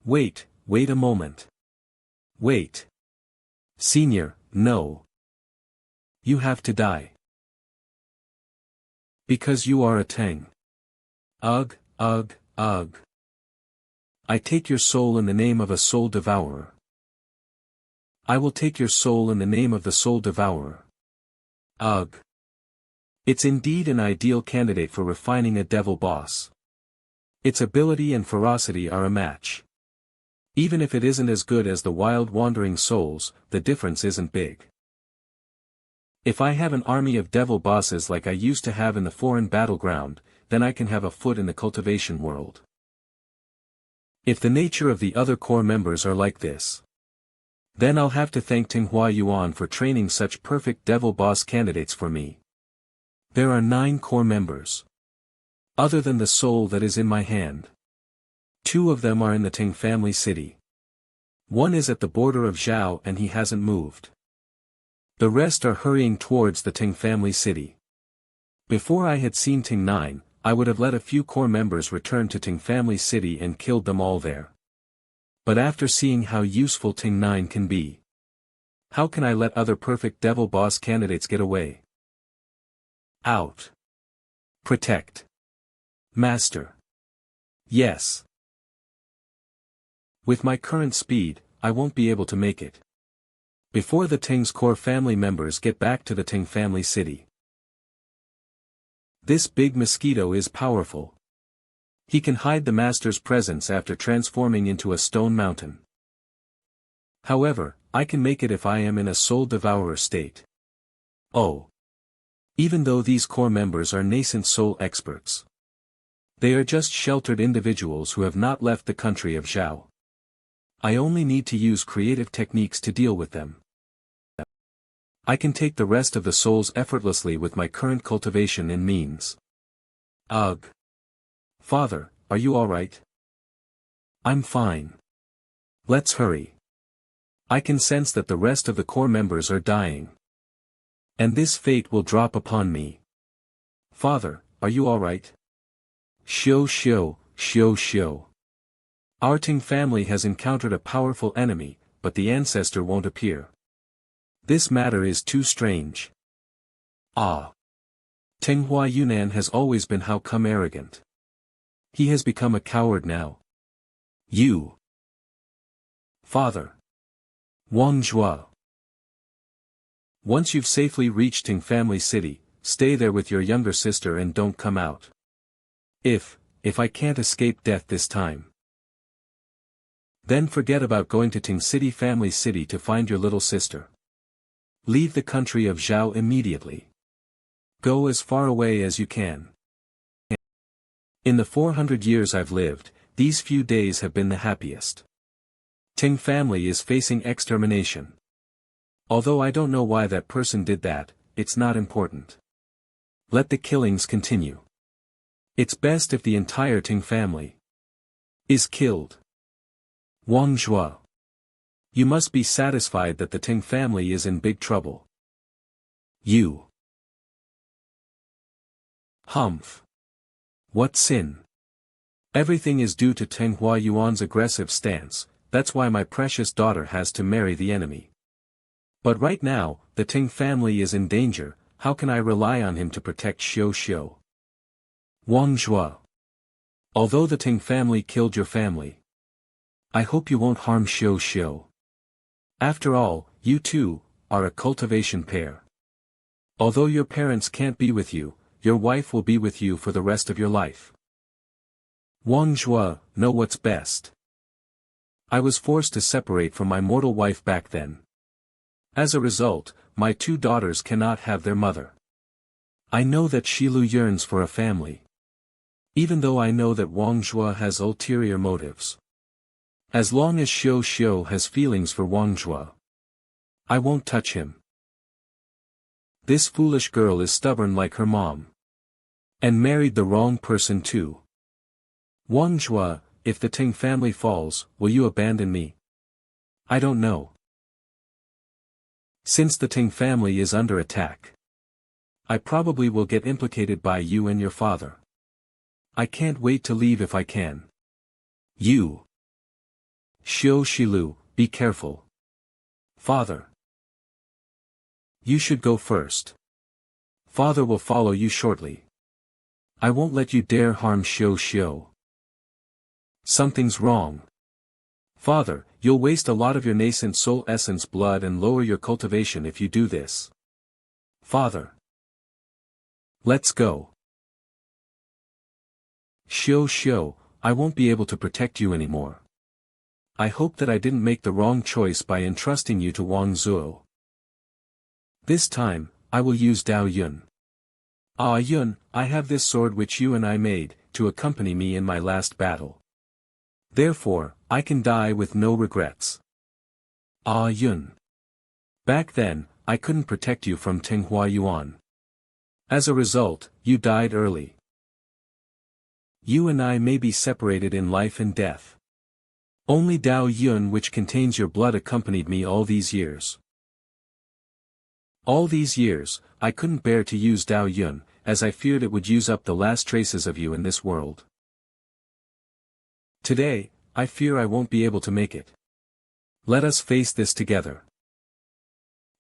Wait a moment. Wait. Senior, no. You have to die. Because you are a Ting. Ugh, ugh, ugh. I take your soul in the name of a soul devourer. I will take your soul in the name of the soul devourer. Ugh. It's indeed an ideal candidate for refining a devil boss. Its ability and ferocity are a match. Even if it isn't as good as the wild wandering souls, the difference isn't big. If I have an army of devil bosses like I used to have in the foreign battleground, then I can have a foot in the cultivation world. If the nature of the other core members are like this, then I'll have to thank Ting Yuan for training such perfect devil boss candidates for me. There are 9 core members. Other than the soul that is in my hand. 2 of them are in the Ting family city. 1 is at the border of Zhao and he hasn't moved. The rest are hurrying towards the Ting family city. Before I had seen Ting 9, I would have let a few core members return to Ting family city and killed them all there. But after seeing how useful Ting 9 can be, how can I let other perfect devil boss candidates get away? Out. Protect. Master. Yes. With my current speed, I won't be able to make it. Before the Ting's core family members get back to the Ting family city. This big mosquito is powerful. He can hide the master's presence after transforming into a stone mountain. However, I can make it if I am in a soul devourer state. Oh. Even though these core members are nascent soul experts. They are just sheltered individuals who have not left the country of Zhao. I only need to use creative techniques to deal with them. I can take the rest of the souls effortlessly with my current cultivation and means. Ugh. Father, are you alright? I'm fine. Let's hurry. I can sense that the rest of the core members are dying. And this fate will drop upon me. Father, are you alright? Shou. Our Ting family has encountered a powerful enemy, but the ancestor won't appear. This matter is too strange. Ah. Ting Yuan has always been how come arrogant. He has become a coward now. You. Father. Wang Zhua. Once you've safely reached Ting family city, stay there with your younger sister and don't come out. If I can't escape death this time, then forget about going to Ting City family city to find your little sister. Leave the country of Zhao immediately. Go as far away as you can. In the 400 years I've lived, these few days have been the happiest. Ting family is facing extermination. Although I don't know why that person did that, it's not important. Let the killings continue. It's best if the entire Ting family is killed. Wang Zhua. You must be satisfied that the Ting family is in big trouble. You. Humph. What sin? Everything is due to Ting Yuan's aggressive stance, that's why my precious daughter has to marry the enemy. But right now, the Ting family is in danger, how can I rely on him to protect Xiu? Wang Zhua. Although the Ting family killed your family, I hope you won't harm Xiu. After all, you too are a cultivation pair. Although your parents can't be with you, your wife will be with you for the rest of your life. Wang Zhuo, know what's best. I was forced to separate from my mortal wife back then. As a result, my 2 daughters cannot have their mother. I know that Shilu yearns for a family. Even though I know that Wang Zhuo has ulterior motives. As long as Xiu has feelings for Wang Zhuo, I won't touch him. This foolish girl is stubborn like her mom. And married the wrong person too. Wang Zhuo, if the Ting family falls, will you abandon me? I don't know. Since the Ting family is under attack, I probably will get implicated by you and your father. I can't wait to leave if I can. You. Shilu, be careful. Father. You should go first. Father will follow you shortly. I won't let you dare harm Xiu. Something's wrong. Father, you'll waste a lot of your nascent soul essence blood and lower your cultivation if you do this. Father. Let's go. Xiu, I won't be able to protect you anymore. I hope that I didn't make the wrong choice by entrusting you to Wang Zhuo. This time, I will use Dao Yun. Ah Yun, I have this sword which you and I made, to accompany me in my last battle. Therefore, I can die with no regrets. Ah Yun. Back then, I couldn't protect you from Ting Yuan. As a result, you died early. You and I may be separated in life and death. Only Dao Yun which contains your blood accompanied me all these years. All these years, I couldn't bear to use Dao Yun, as I feared it would use up the last traces of you in this world. Today, I fear I won't be able to make it. Let us face this together.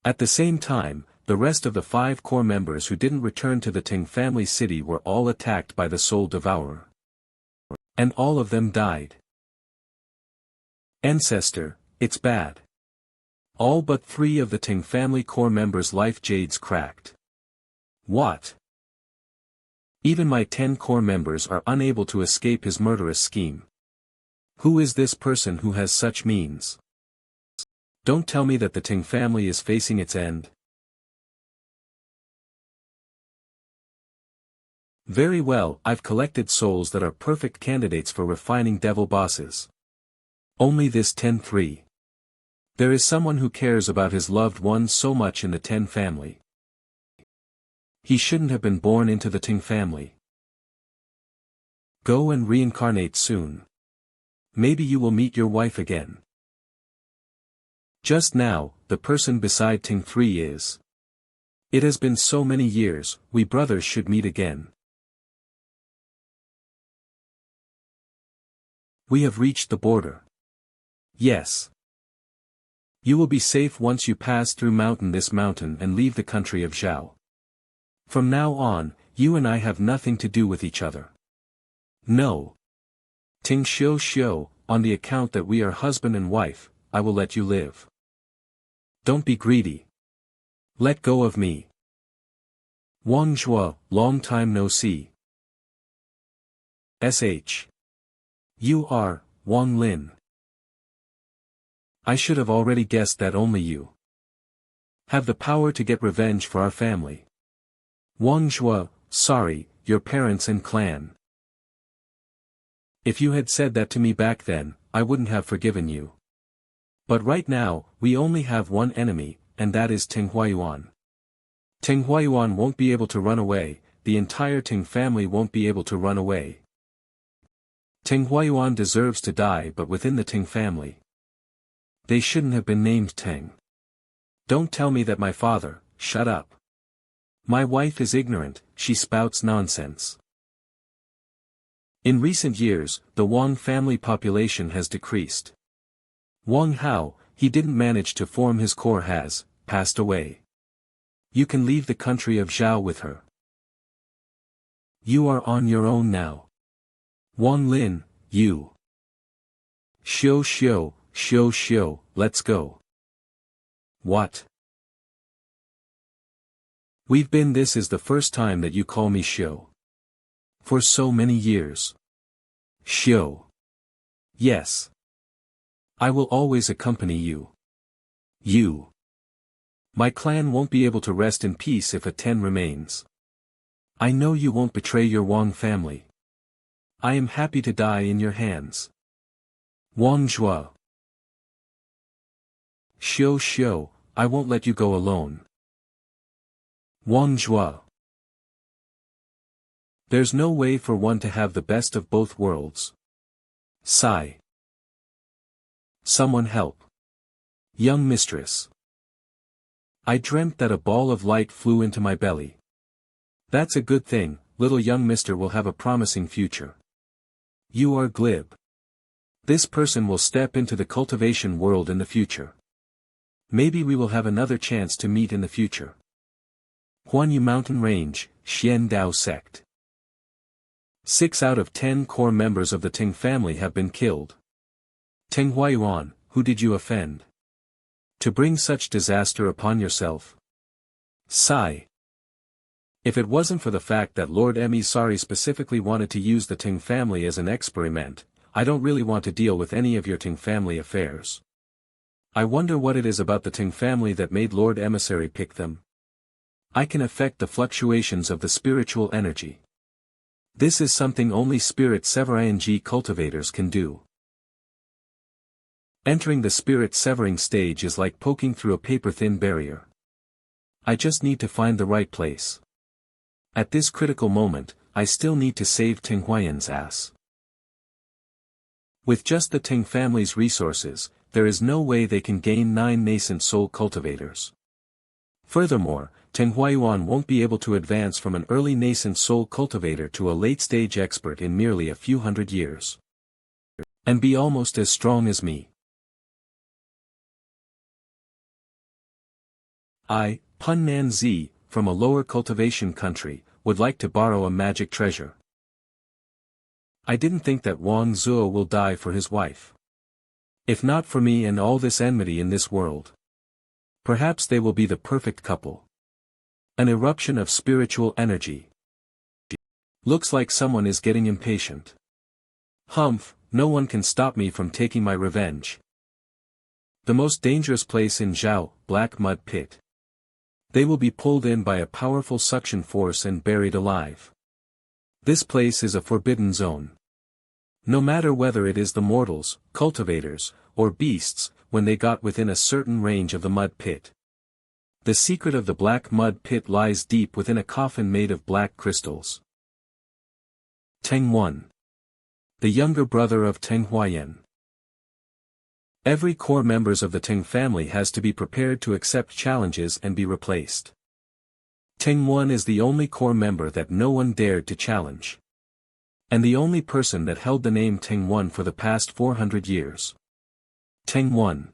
At the same time, the rest of the 5 core members who didn't return to the Ting family city were all attacked by the Soul Devourer. And all of them died. Ancestor, it's bad. All but 3 of the Ting family core members' life jades cracked. What? Even my 10 core members are unable to escape his murderous scheme. Who is this person who has such means? Don't tell me that the Ting family is facing its end. Very well, I've collected souls that are perfect candidates for refining devil bosses. Only this 10-3. There is someone who cares about his loved ones so much in the Ten family. He shouldn't have been born into the Ting family. Go and reincarnate soon. Maybe you will meet your wife again. Just now, the person beside Ting 3 is. It has been so many years, we brothers should meet again. We have reached the border. Yes. You will be safe once you pass through this mountain and leave the country of Zhao. From now on, you and I have nothing to do with each other. No. Ting Xiu, on the account that we are husband and wife, I will let you live. Don't be greedy. Let go of me. Wang Zhuo, long time no see. SH. You are, Wang Lin. I should have already guessed that only you have the power to get revenge for our family. Wang Zhuo, sorry, your parents and clan. If you had said that to me back then, I wouldn't have forgiven you. But right now, we only have one enemy, and that is Ting Yuan. Ting Yuan won't be able to run away, the entire Ting family won't be able to run away. Ting Yuan deserves to die, but within the Ting family. They shouldn't have been named Ting. Don't tell me that my father, shut up. My wife is ignorant, she spouts nonsense. In recent years, the Wang family population has decreased. Wang Hao, he didn't manage to form his core, has passed away. You can leave the country of Zhao with her. You are on your own now. Wang Lin, you. Xiu, let's go. What? This is the first time that you call me Shou. For so many years. Shou. Yes. I will always accompany you. You. My clan won't be able to rest in peace if a 10 remains. I know you won't betray your Wang family. I am happy to die in your hands. Wang Zhuo. Shou, I won't let you go alone. Wang Zhuo. There's no way for one to have the best of both worlds. Sigh. Someone help. Young mistress. I dreamt that a ball of light flew into my belly. That's a good thing, little young mister will have a promising future. You are glib. This person will step into the cultivation world in the future. Maybe we will have another chance to meet in the future. Huanyu Mountain Range, Xian Ni Sect. 6 out of 10 core members of the Ting family have been killed. Ting Huayuan, who did you offend? To bring such disaster upon yourself? Sigh. If it wasn't for the fact that Lord Emisari specifically wanted to use the Ting family as an experiment, I don't really want to deal with any of your Ting family affairs. I wonder what it is about the Ting family that made Lord Emissary pick them. I can affect the fluctuations of the spiritual energy. This is something only spirit severing cultivators can do. Entering the spirit severing stage is like poking through a paper-thin barrier. I just need to find the right place. At this critical moment, I still need to save Ting Huayan's ass. With just the Ting family's resources, there is no way they can gain 9 nascent soul cultivators. Furthermore, Ting Huayuan won't be able to advance from an early nascent soul cultivator to a late-stage expert in merely a few hundred years. And be almost as strong as me. I, Pun Nan Zi, from a lower cultivation country, would like to borrow a magic treasure. I didn't think that Wang Zuo will die for his wife. If not for me and all this enmity in this world. Perhaps they will be the perfect couple. An eruption of spiritual energy. Looks like someone is getting impatient. Humph, no one can stop me from taking my revenge. The most dangerous place in Zhao, Black Mud Pit. They will be pulled in by a powerful suction force and buried alive. This place is a forbidden zone. No matter whether it is the mortals, cultivators, or beasts, when they got within a certain range of the mud pit. The secret of the black mud pit lies deep within a coffin made of black crystals. Teng 1. The younger brother of Teng Huayan. Every core members of the Ting family has to be prepared to accept challenges and be replaced. Ting 1 is the only core member that no one dared to challenge. And the only person that held the name Ting 1 for the past 400 years. Ting 1.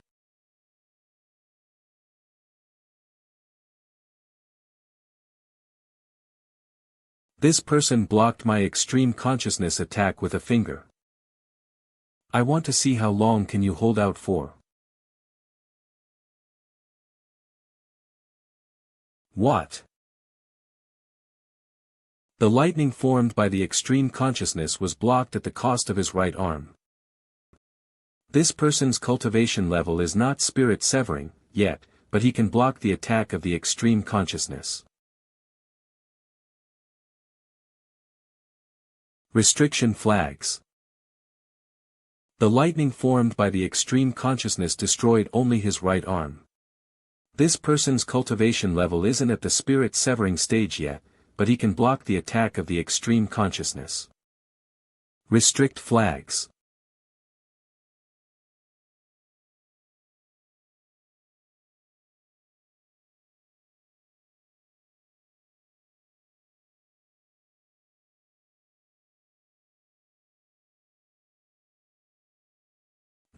This person blocked my extreme consciousness attack with a finger. I want to see how long can you hold out for. What? The lightning formed by the extreme consciousness was blocked at the cost of his right arm. This person's cultivation level is not spirit severing, yet, but he can block the attack of the extreme consciousness. Restriction flags. The lightning formed by the extreme consciousness destroyed only his right arm. This person's cultivation level isn't at the spirit severing stage yet, but he can block the attack of the extreme consciousness. Restrict flags.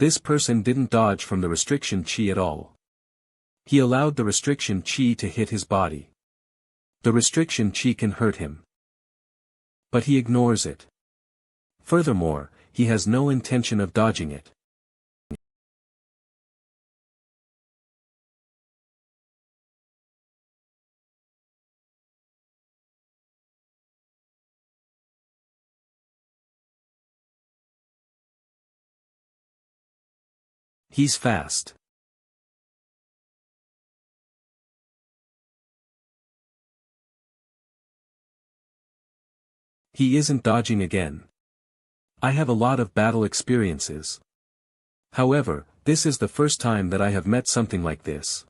This person didn't dodge from the restriction chi at all. He allowed the restriction chi to hit his body. The restriction chi can hurt him. But he ignores it. Furthermore, he has no intention of dodging it. He's fast. He isn't dodging again. I have a lot of battle experiences. However, this is the first time that I have met something like this.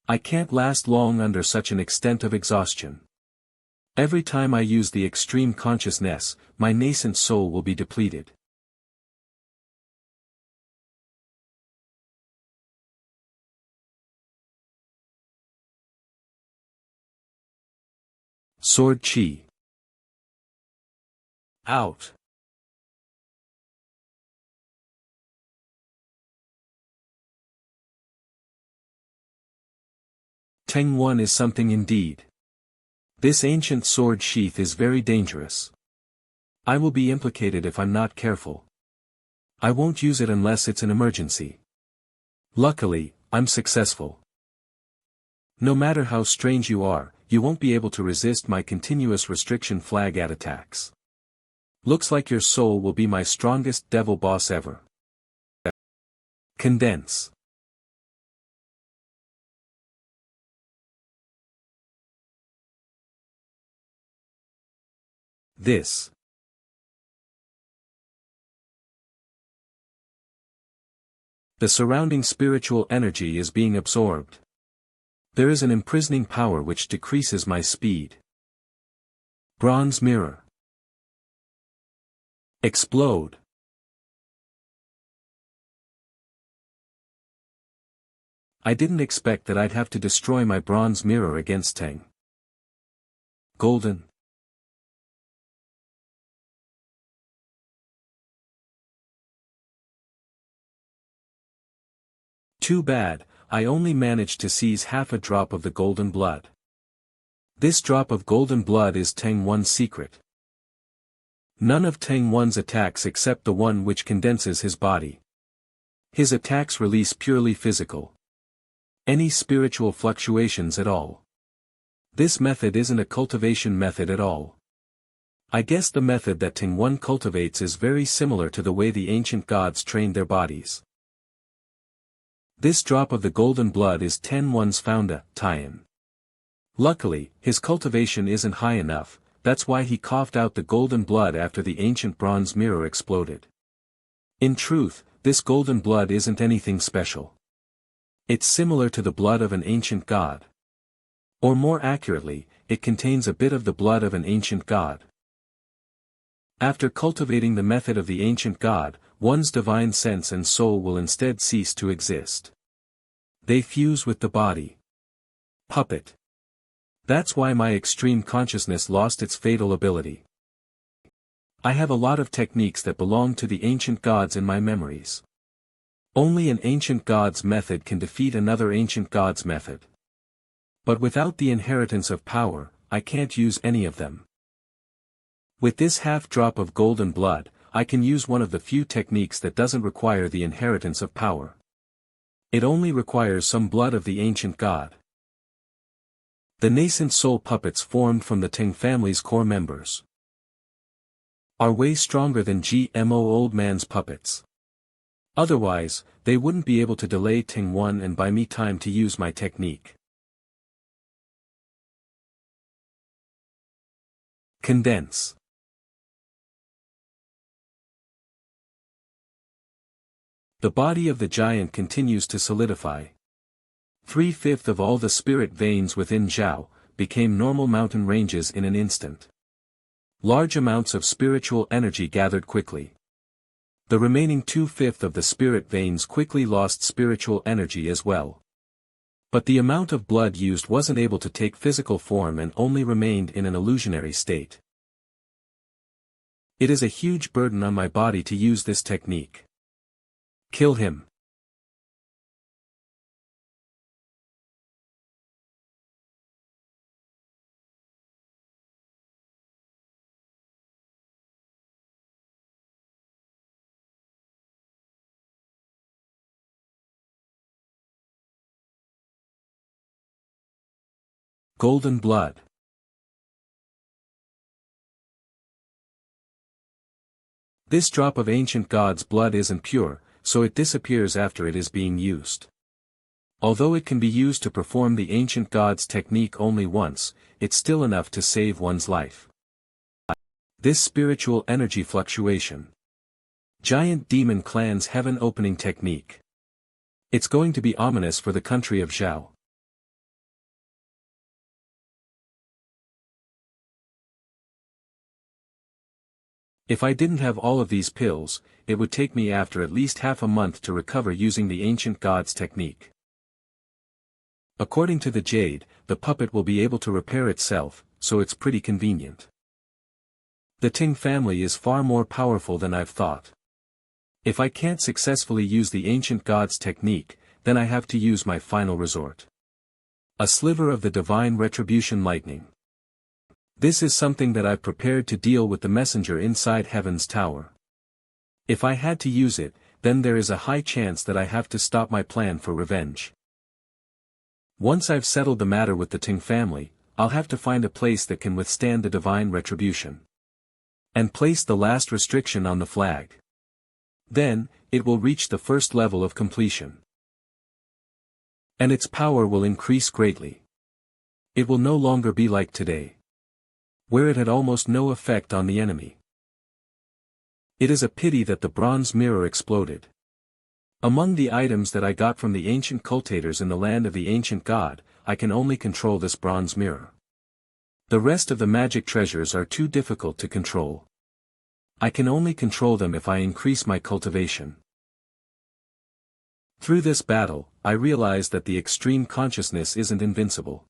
I can't last long under such an extent of exhaustion. Every time I use the extreme consciousness, my nascent soul will be depleted. Sword Chi. Out. Ting 1 is something indeed. This ancient sword sheath is very dangerous. I will be implicated if I'm not careful. I won't use it unless it's an emergency. Luckily, I'm successful. No matter how strange you are, you won't be able to resist my continuous restriction flag at attacks. Looks like your soul will be my strongest devil boss ever. Condense. This. The surrounding spiritual energy is being absorbed. There is an imprisoning power which decreases my speed. Bronze mirror. Explode. I didn't expect that I'd have to destroy my bronze mirror against Ting. Golden. Too bad, I only managed to seize half a drop of the golden blood. This drop of golden blood is Ting 1's secret. None of Ting 1's attacks except the one which condenses his body. His attacks release purely physical. Any spiritual fluctuations at all. This method isn't a cultivation method at all. I guess the method that Ting 1 cultivates is very similar to the way the ancient gods trained their bodies. This drop of the golden blood is Ting 1's founder, Tian. Luckily, his cultivation isn't high enough, that's why he coughed out the golden blood after the ancient bronze mirror exploded. In truth, this golden blood isn't anything special. It's similar to the blood of an ancient god. Or more accurately, it contains a bit of the blood of an ancient god. After cultivating the method of the ancient god, one's divine sense and soul will instead cease to exist. They fuse with the body. Puppet. That's why my extreme consciousness lost its fatal ability. I have a lot of techniques that belong to the ancient gods in my memories. Only an ancient god's method can defeat another ancient god's method. But without the inheritance of power, I can't use any of them. With this half drop of golden blood, I can use one of the few techniques that doesn't require the inheritance of power. It only requires some blood of the ancient god. The nascent soul puppets formed from the Ting family's core members are way stronger than GMO old man's puppets. Otherwise, they wouldn't be able to delay Ting 1 and buy me time to use my technique. Condense. The body of the giant continues to solidify. 3/5 of all the spirit veins within Zhao became normal mountain ranges in an instant. Large amounts of spiritual energy gathered quickly. The remaining 2/5 of the spirit veins quickly lost spiritual energy as well. But the amount of blood used wasn't able to take physical form and only remained in an illusionary state. It is a huge burden on my body to use this technique. Kill him. Golden blood. This drop of ancient god's blood isn't pure, so it disappears after it is being used. Although it can be used to perform the ancient god's technique only once, it's still enough to save one's life. This spiritual energy fluctuation. Giant Demon Clan's Heaven Opening Technique. It's going to be ominous for the country of Zhao. If I didn't have all of these pills, it would take me after at least half a month to recover using the ancient god's technique. According to the Jade, the puppet will be able to repair itself, so it's pretty convenient. The Ting family is far more powerful than I've thought. If I can't successfully use the ancient god's technique, then I have to use my final resort. A sliver of the divine retribution lightning. This is something that I've prepared to deal with the messenger inside Heaven's Tower. If I had to use it, then there is a high chance that I have to stop my plan for revenge. Once I've settled the matter with the Ting family, I'll have to find a place that can withstand the divine retribution. And place the last restriction on the flag. Then, it will reach the first level of completion. And its power will increase greatly. It will no longer be like today, where it had almost no effect on the enemy. It is a pity that the bronze mirror exploded. Among the items that I got from the ancient cultivators in the land of the ancient god, I can only control this bronze mirror. The rest of the magic treasures are too difficult to control. I can only control them if I increase my cultivation. Through this battle, I realized that the extreme consciousness isn't invincible.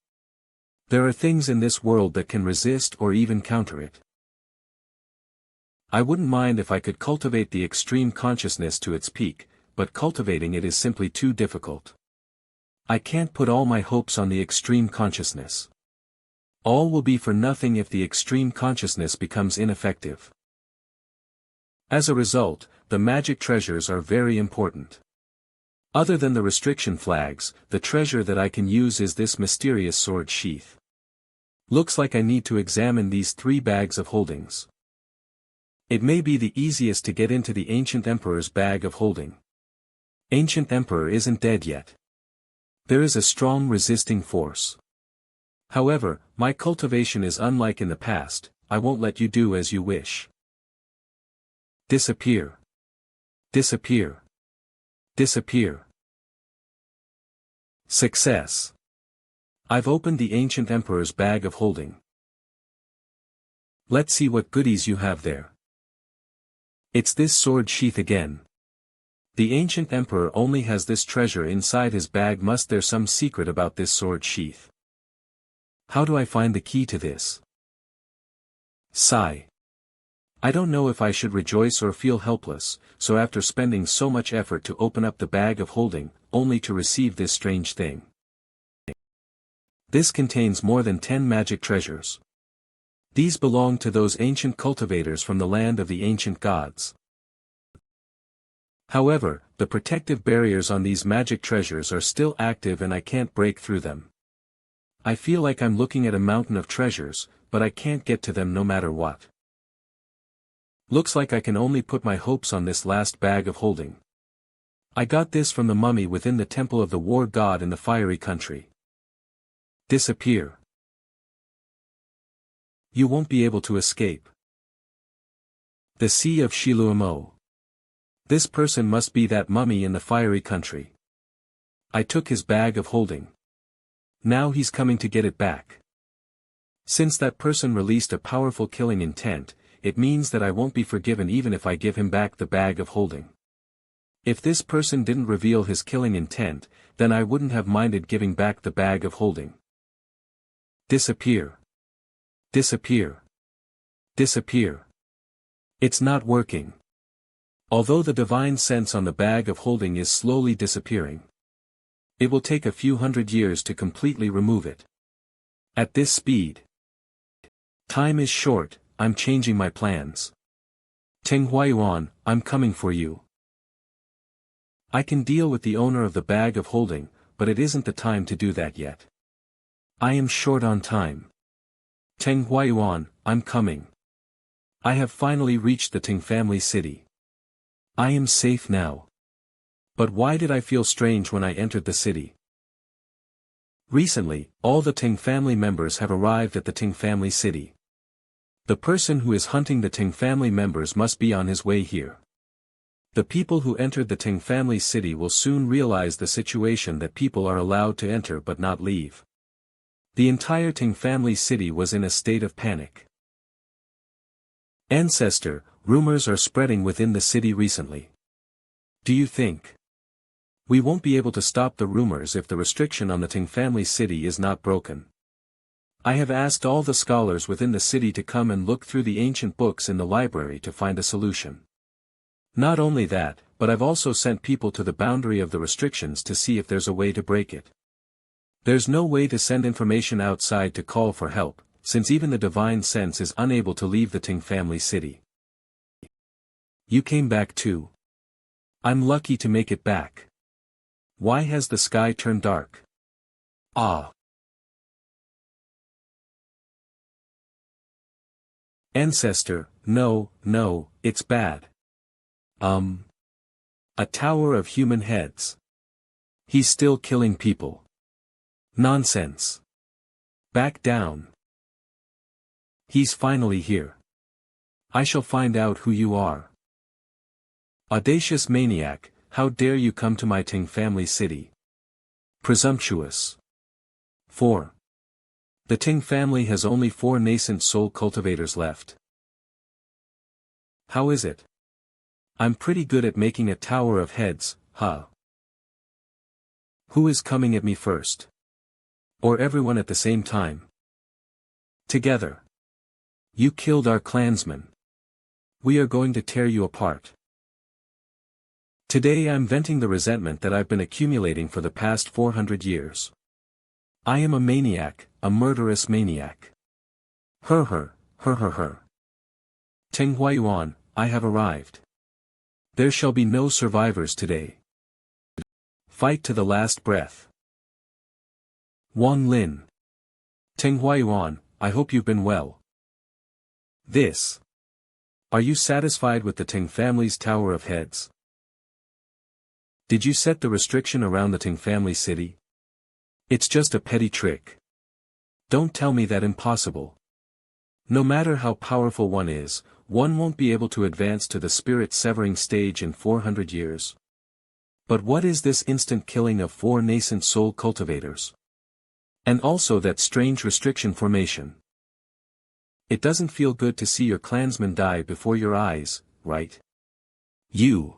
There are things in this world that can resist or even counter it. I wouldn't mind if I could cultivate the extreme consciousness to its peak, but cultivating it is simply too difficult. I can't put all my hopes on the extreme consciousness. All will be for nothing if the extreme consciousness becomes ineffective. As a result, the magic treasures are very important. Other than the restriction flags, the treasure that I can use is this mysterious sword sheath. Looks like I need to examine these 3 bags of holdings. It may be the easiest to get into the Ancient Emperor's bag of holding. Ancient Emperor isn't dead yet. There is a strong resisting force. However, my cultivation is unlike in the past. I won't let you do as you wish. Disappear. Disappear. Disappear. Success. I've opened the Ancient Emperor's bag of holding. Let's see what goodies you have there. It's this sword sheath again. The Ancient Emperor only has this treasure inside his bag. Must there some secret about this sword sheath? How do I find the key to this? Sigh. I don't know if I should rejoice or feel helpless, so after spending so much effort to open up the bag of holding, only to receive this strange thing. This contains more than 10 magic treasures. These belong to those ancient cultivators from the land of the ancient gods. However, the protective barriers on these magic treasures are still active and I can't break through them. I feel like I'm looking at a mountain of treasures, but I can't get to them no matter what. Looks like I can only put my hopes on this last bag of holding. I got this from the mummy within the temple of the war god in the fiery country. Disappear. You won't be able to escape. The Sea of Shiluamo. This person must be that mummy in the fiery country. I took his bag of holding. Now he's coming to get it back. Since that person released a powerful killing intent, it means that I won't be forgiven even if I give him back the bag of holding. If this person didn't reveal his killing intent, then I wouldn't have minded giving back the bag of holding. Disappear. Disappear. Disappear. It's not working. Although the divine sense on the bag of holding is slowly disappearing. It will take a few hundred years to completely remove it. At this speed. Time is short, I'm changing my plans. Ting Huayuan, I'm coming for you. I can deal with the owner of the bag of holding, but it isn't the time to do that yet. I am short on time. Ting Huayuan, I'm coming. I have finally reached the Ting family city. I am safe now. But why did I feel strange when I entered the city? Recently, all the Ting family members have arrived at the Ting family city. The person who is hunting the Ting family members must be on his way here. The people who entered the Ting family city will soon realize the situation that people are allowed to enter but not leave. The entire Ting family city was in a state of panic. Ancestor, rumors are spreading within the city recently. Do you think we won't be able to stop the rumors if the restriction on the Ting family city is not broken? I have asked all the scholars within the city to come and look through the ancient books in the library to find a solution. Not only that, but I've also sent people to the boundary of the restrictions to see if there's a way to break it. There's no way to send information outside to call for help, since even the divine sense is unable to leave the Ting family city. You came back too. I'm lucky to make it back. Why has the sky turned dark? Ah. Ancestor, no, it's bad. A tower of human heads. He's still killing people. Nonsense. Back down. He's finally here. I shall find out who you are. Audacious maniac, how dare you come to my Ting family city? Presumptuous. 4. The Ting family has only 4 nascent soul cultivators left. How is it? I'm pretty good at making a tower of heads, huh? Who is coming at me first? Or everyone at the same time? Together. You killed our clansmen. We are going to tear you apart. Today I'm venting the resentment that I've been accumulating for the past 400 years. I am a maniac, a murderous maniac. Her. Ting Huayuan, I have arrived. There shall be no survivors today. Fight to the last breath. Wang Lin. Ting Huayuan, I hope you've been well. This. Are you satisfied with the Ting family's tower of heads? Did you set the restriction around the Ting family city? It's just a petty trick. Don't tell me that impossible. No matter how powerful one is, one won't be able to advance to the spirit-severing stage in 400 years. But what is this instant killing of 4 nascent soul cultivators? And also that strange restriction formation. It doesn't feel good to see your clansmen die before your eyes, right? You.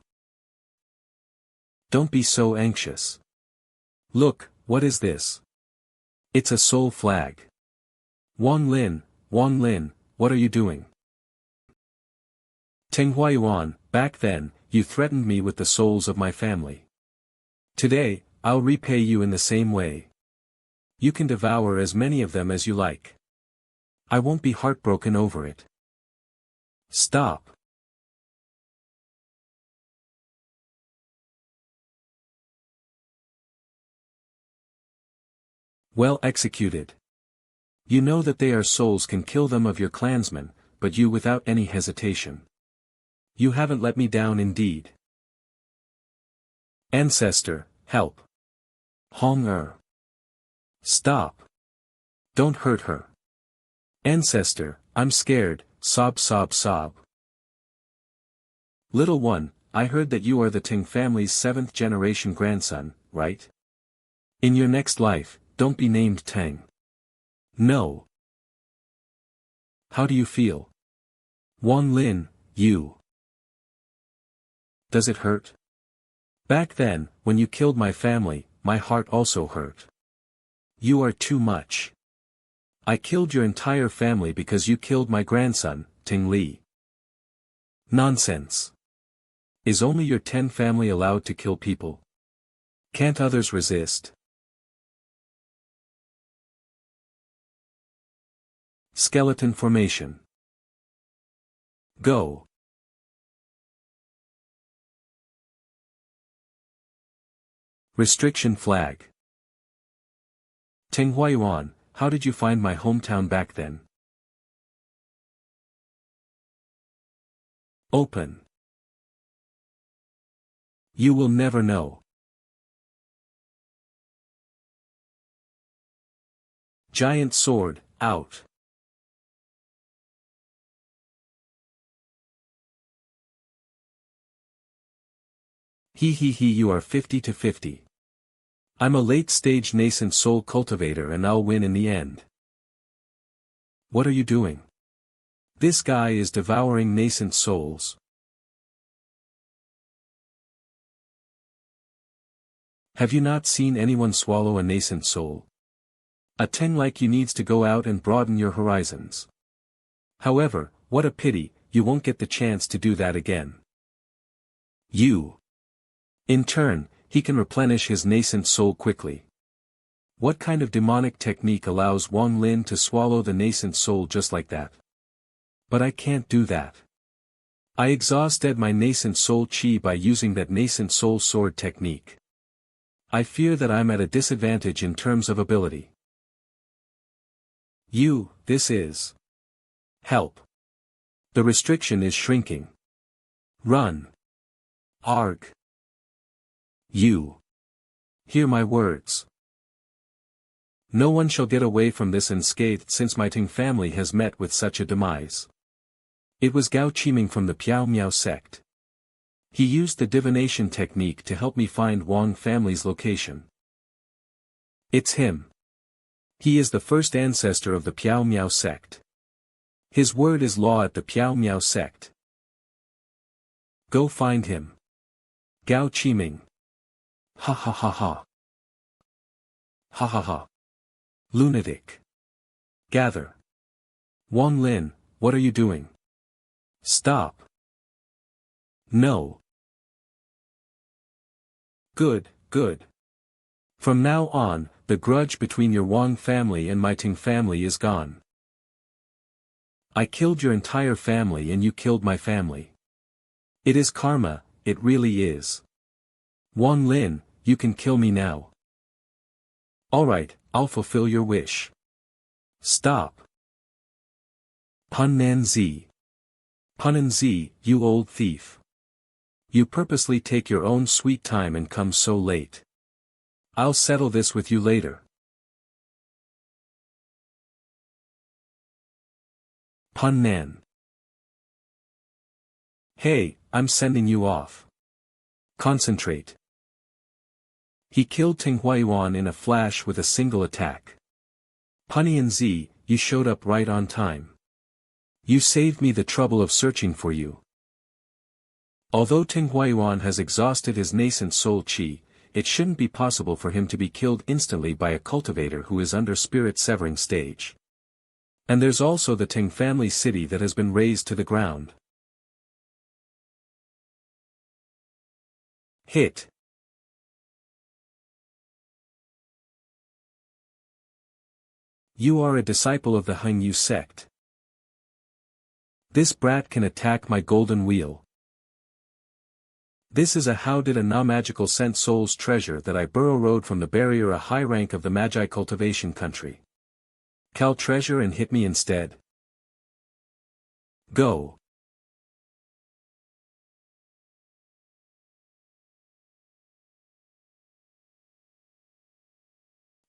Don't be so anxious. Look, what is this? It's a soul flag. Wang Lin, what are you doing? Ting Huayuan, back then, you threatened me with the souls of my family. Today, I'll repay you in the same way. You can devour as many of them as you like. I won't be heartbroken over it. Stop. Well executed. You know that their souls can kill them of your clansmen, but you without any hesitation. You haven't let me down indeed. Ancestor, help. Hong. Stop. Don't hurt her. Ancestor, I'm scared, sob. Little one, I heard that you are the Ting family's 7th generation grandson, right? In your next life, don't be named Tang. No. How do you feel? Wang Lin, you. Does it hurt? Back then, when you killed my family, my heart also hurt. You are too much. I killed your entire family because you killed my grandson, Ting Li. Nonsense. Is only your 10 family allowed to kill people? Can't others resist? Skeleton formation. Go. Restriction flag. Ting Huayuan, how did you find my hometown back then? Open. You will never know. Giant sword, out. He, you are 50 to 50. I'm a late-stage nascent soul cultivator and I'll win in the end. What are you doing? This guy is devouring nascent souls. Have you not seen anyone swallow a nascent soul? A Ting like you needs to go out and broaden your horizons. However, what a pity, you won't get the chance to do that again. In turn, he can replenish his nascent soul quickly. What kind of demonic technique allows Wang Lin to swallow the nascent soul just like that? But I can't do that. I exhausted my nascent soul chi by using that nascent soul sword technique. I fear that I'm at a disadvantage in terms of ability. This is. Help. The restriction is shrinking. Run. Arg. Hear my words. No one shall get away from this unscathed since my Ting family has met with such a demise. It was Gao Qiming from the Piao Miao sect. He used the divination technique to help me find Wang family's location. It's him. He is the first ancestor of the Piao Miao sect. His word is law at the Piao Miao sect. Go find him. Gao Qiming. Ha ha ha ha. Ha ha ha. Lunatic. Gather. Wang Lin, what are you doing? Stop. No. Good. From now on, the grudge between your Wang family and my Ting family is gone. I killed your entire family and you killed my family. It is karma, it really is. Wang Lin, you can kill me now. Alright, I'll fulfill your wish. Stop. Punnan Z. Punnan Z, you old thief. You purposely take your own sweet time and come so late. I'll settle this with you later. Punnan. Hey, I'm sending you off. Concentrate. He killed Ting Huayuan in a flash with a single attack. Punnan Z, you showed up right on time. You saved me the trouble of searching for you. Although Ting Huayuan has exhausted his nascent soul chi, it shouldn't be possible for him to be killed instantly by a cultivator who is under spirit severing stage. And there's also the Ting family city that has been razed to the ground. Hit. You are a disciple of the Heng Yue Sect. This brat can attack my golden wheel. This is a how did a non-magical sent soul's treasure that I burrow rode from the barrier a high rank of the Magi cultivation country. Cal treasure and hit me instead. Go.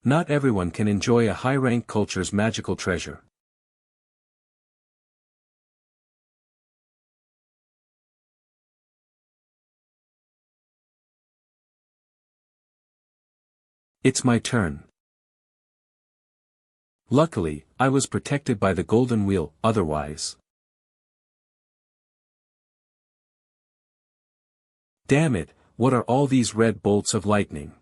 Not everyone can enjoy a high-rank culture's magical treasure. It's my turn. Luckily, I was protected by the golden wheel, otherwise. Damn it, what are all these red bolts of lightning?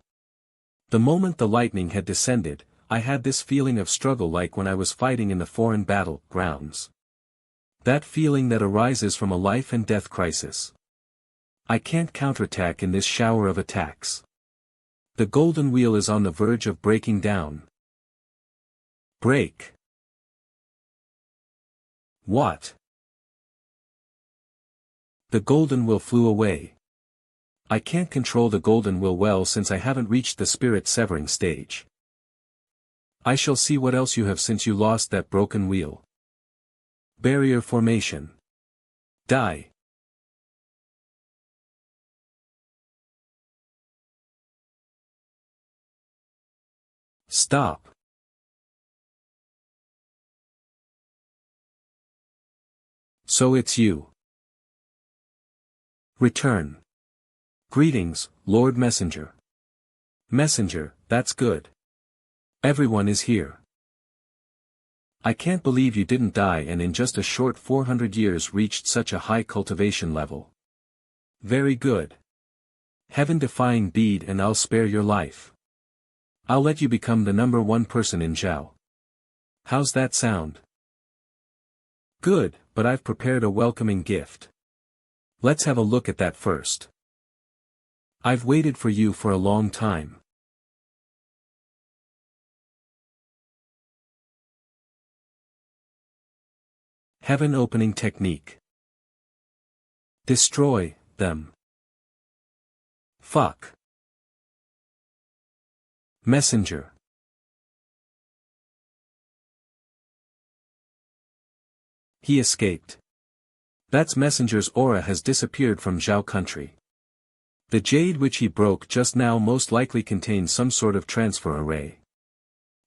The moment the lightning had descended, I had this feeling of struggle like when I was fighting in the foreign battle grounds. That feeling that arises from a life and death crisis. I can't counterattack in this shower of attacks. The golden wheel is on the verge of breaking down. Break. What? The golden wheel flew away. I can't control the golden wheel well since I haven't reached the spirit severing stage. I shall see what else you have since you lost that broken wheel. Barrier formation. Die. Stop. So it's you. Return. Greetings, Lord Messenger. Messenger, that's good. Everyone is here. I can't believe you didn't die and in just a short 400 years reached such a high cultivation level. Very good. Heaven-defying bead and I'll spare your life. I'll let you become the #1 person in Zhao. How's that sound? Good, but I've prepared a welcoming gift. Let's have a look at that first. I've waited for you for a long time. Heaven opening technique. Destroy them. Fuck. Messenger. He escaped. That's Messenger's aura has disappeared from Zhao country. The jade which he broke just now most likely contains some sort of transfer array.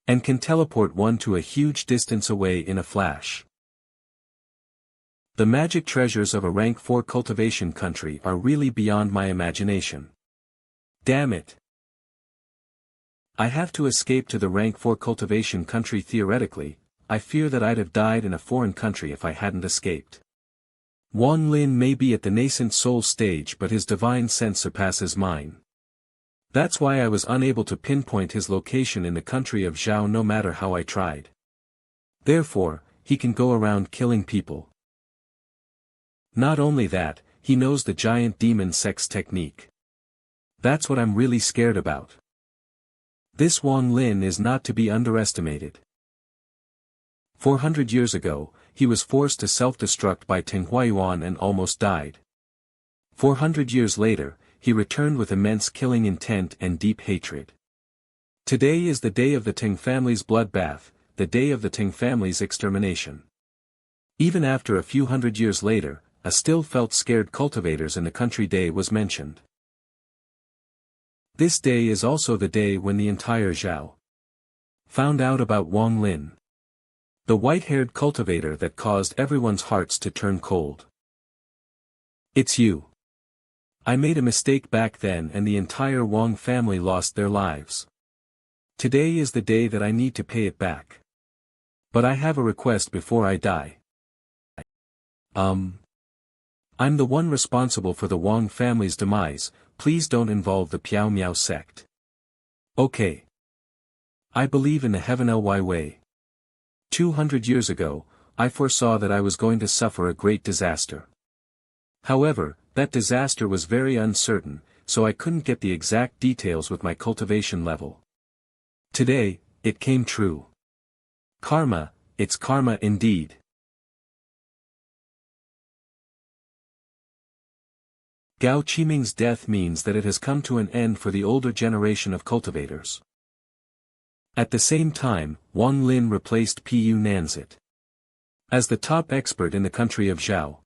And can teleport one to a huge distance away in a flash. The magic treasures of a rank 4 cultivation country are really beyond my imagination. Damn it. I have to escape to the rank 4 cultivation country theoretically. I fear that I'd have died in a foreign country if I hadn't escaped. Wang Lin may be at the nascent soul stage but his divine sense surpasses mine. That's why I was unable to pinpoint his location in the country of Zhao no matter how I tried. Therefore, he can go around killing people. Not only that, he knows the giant demon sects technique. That's what I'm really scared about. This Wang Lin is not to be underestimated. 400 years ago, he was forced to self-destruct by Ting and almost died. 400 years later, he returned with immense killing intent and deep hatred. Today is the day of the Ting family's bloodbath, the day of the Ting family's extermination. Even after a few hundred years later, a still felt scared cultivators in the country day was mentioned. This day is also the day when the entire Zhao found out about Wang Lin. The white-haired cultivator that caused everyone's hearts to turn cold. It's you. I made a mistake back then and the entire Wang family lost their lives. Today is the day that I need to pay it back. But I have a request before I die. I'm the one responsible for the Wang family's demise, please don't involve the Piao Miao sect. Okay. I believe in the Heaven Ly way. 200 years ago, I foresaw that I was going to suffer a great disaster. However, that disaster was very uncertain, so I couldn't get the exact details with my cultivation level. Today, it came true. Karma, it's karma indeed. Gao Qiming's death means that it has come to an end for the older generation of cultivators. At the same time, Wang Lin replaced Pu Nanzit as the top expert in the country of Zhao.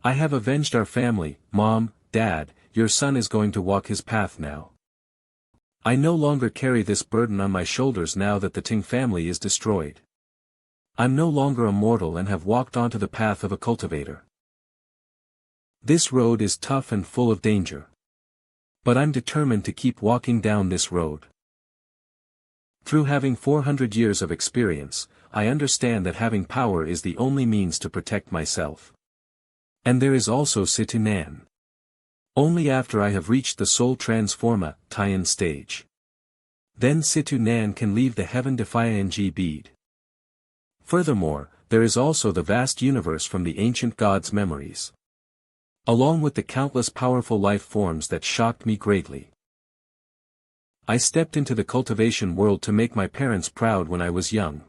I have avenged our family, Mom, Dad, your son is going to walk his path now. I no longer carry this burden on my shoulders now that the Ting family is destroyed. I'm no longer a mortal and have walked onto the path of a cultivator. This road is tough and full of danger. But I'm determined to keep walking down this road. Through having 400 years of experience, I understand that having power is the only means to protect myself. And there is also Situ Nan. Only after I have reached the soul transforma, Tian stage. Then Situ Nan can leave the heaven-defying bead. Furthermore, there is also the vast universe from the ancient gods' memories. Along with the countless powerful life forms that shocked me greatly. I stepped into the cultivation world to make my parents proud when I was young.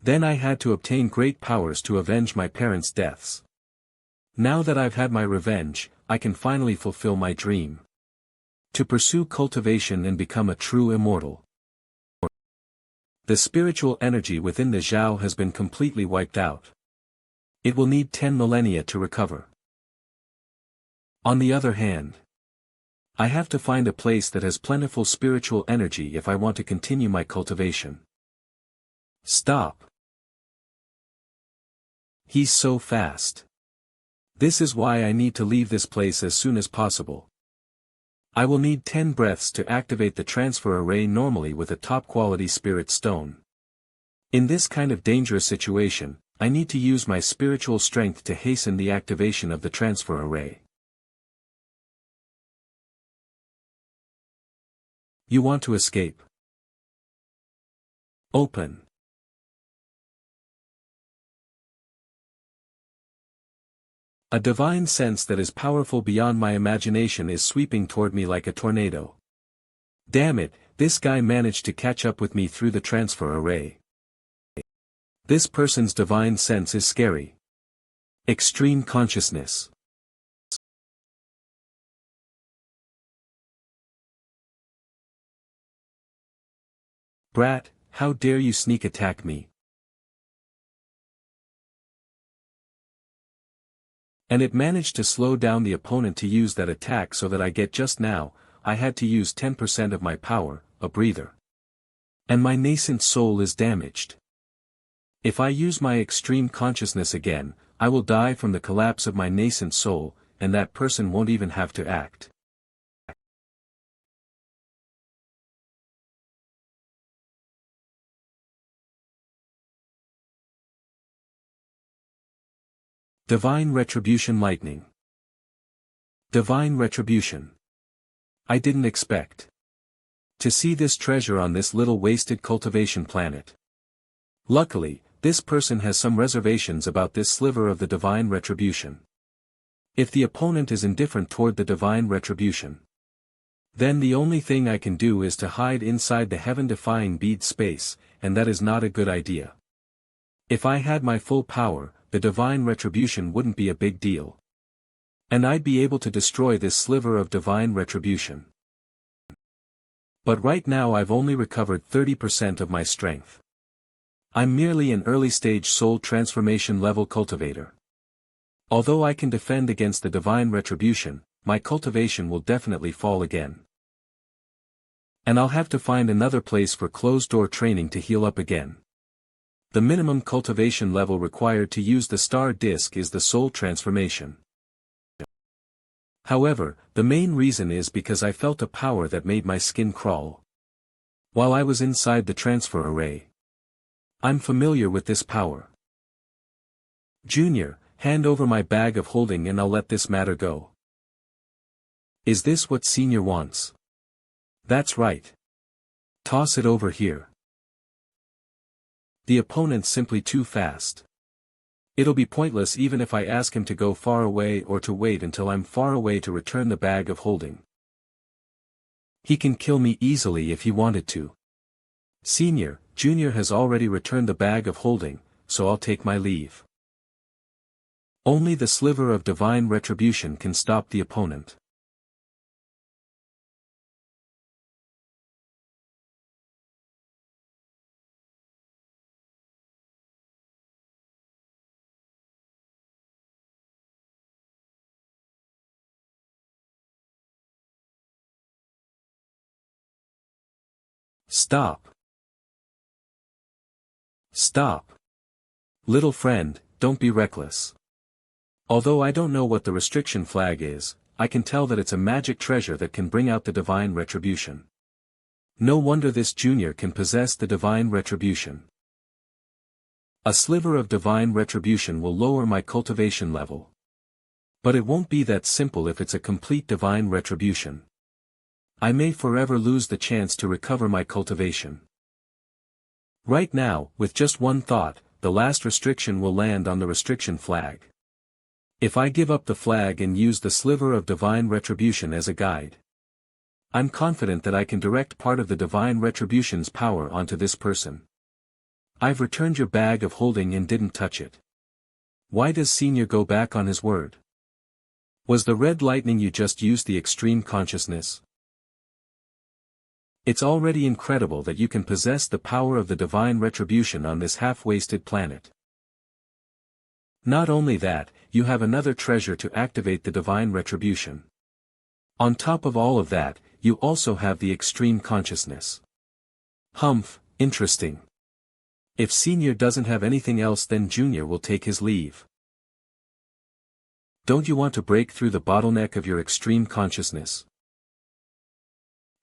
Then I had to obtain great powers to avenge my parents' deaths. Now that I've had my revenge, I can finally fulfill my dream. To pursue cultivation and become a true immortal. The spiritual energy within the Zhao has been completely wiped out. It will need 10 millennia to recover. On the other hand, I have to find a place that has plentiful spiritual energy if I want to continue my cultivation. Stop. He's so fast. This is why I need to leave this place as soon as possible. I will need 10 breaths to activate the transfer array normally with a top-quality spirit stone. In this kind of dangerous situation, I need to use my spiritual strength to hasten the activation of the transfer array. You want to escape. Open. A divine sense that is powerful beyond my imagination is sweeping toward me like a tornado. Damn it, this guy managed to catch up with me through the transfer array. This person's divine sense is scary. Extreme consciousness. Brat, how dare you sneak attack me? And it managed to slow down the opponent to use that attack so that I get just now, I had to use 10% of my power, a breather. And my nascent soul is damaged. If I use my extreme consciousness again, I will die from the collapse of my nascent soul, and that person won't even have to act. Divine Retribution Lightning. Divine Retribution. I didn't expect to see this treasure on this little wasted cultivation planet. Luckily, this person has some reservations about this sliver of the divine retribution. If the opponent is indifferent toward the divine retribution, then the only thing I can do is to hide inside the heaven-defying bead space, and that is not a good idea. If I had my full power, the divine retribution wouldn't be a big deal. And I'd be able to destroy this sliver of divine retribution. But right now I've only recovered 30% of my strength. I'm merely an early-stage soul transformation level cultivator. Although I can defend against the divine retribution, my cultivation will definitely fall again. And I'll have to find another place for closed-door training to heal up again. The minimum cultivation level required to use the star disc is the soul transformation. However, the main reason is because I felt a power that made my skin crawl while I was inside the transfer array. I'm familiar with this power. Junior, hand over my bag of holding and I'll let this matter go. Is this what Senior wants? That's right. Toss it over here. The opponent's simply too fast. It'll be pointless even if I ask him to go far away or to wait until I'm far away to return the bag of holding. He can kill me easily if he wanted to. Senior, Junior has already returned the bag of holding, so I'll take my leave. Only the sliver of divine retribution can stop the opponent. Stop. Stop. Little friend, don't be reckless. Although I don't know what the restriction flag is, I can tell that it's a magic treasure that can bring out the divine retribution. No wonder this junior can possess the divine retribution. A sliver of divine retribution will lower my cultivation level. But it won't be that simple if it's a complete divine retribution. I may forever lose the chance to recover my cultivation. Right now, with just one thought, the last restriction will land on the restriction flag. If I give up the flag and use the sliver of divine retribution as a guide, I'm confident that I can direct part of the divine retribution's power onto this person. I've returned your bag of holding and didn't touch it. Why does Senior go back on his word? Was the red lightning you just used the extreme consciousness? It's already incredible that you can possess the power of the divine retribution on this half-wasted planet. Not only that, you have another treasure to activate the divine retribution. On top of all of that, you also have the extreme consciousness. Humph, interesting. If Senior doesn't have anything else, then Junior will take his leave. Don't you want to break through the bottleneck of your extreme consciousness?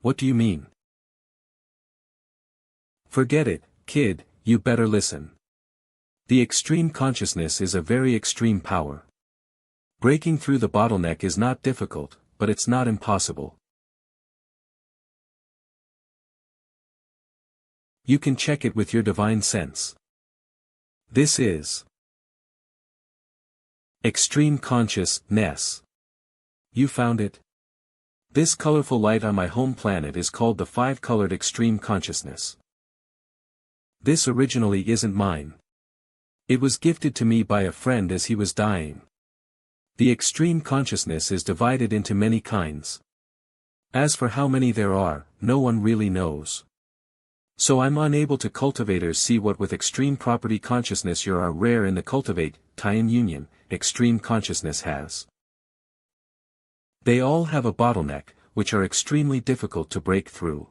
What do you mean? Forget it, kid, you better listen. The extreme consciousness is a very extreme power. Breaking through the bottleneck is not difficult, but it's not impossible. You can check it with your divine sense. This is extreme consciousness. You found it? This colorful light on my home planet is called the five-colored extreme consciousness. This originally isn't mine. It was gifted to me by a friend as he was dying. The extreme consciousness is divided into many kinds. As for how many there are, no one really knows. So I'm unable to cultivators see what with extreme property consciousness you are rare in the cultivate, time union, extreme consciousness has. They all have a bottleneck, which are extremely difficult to break through.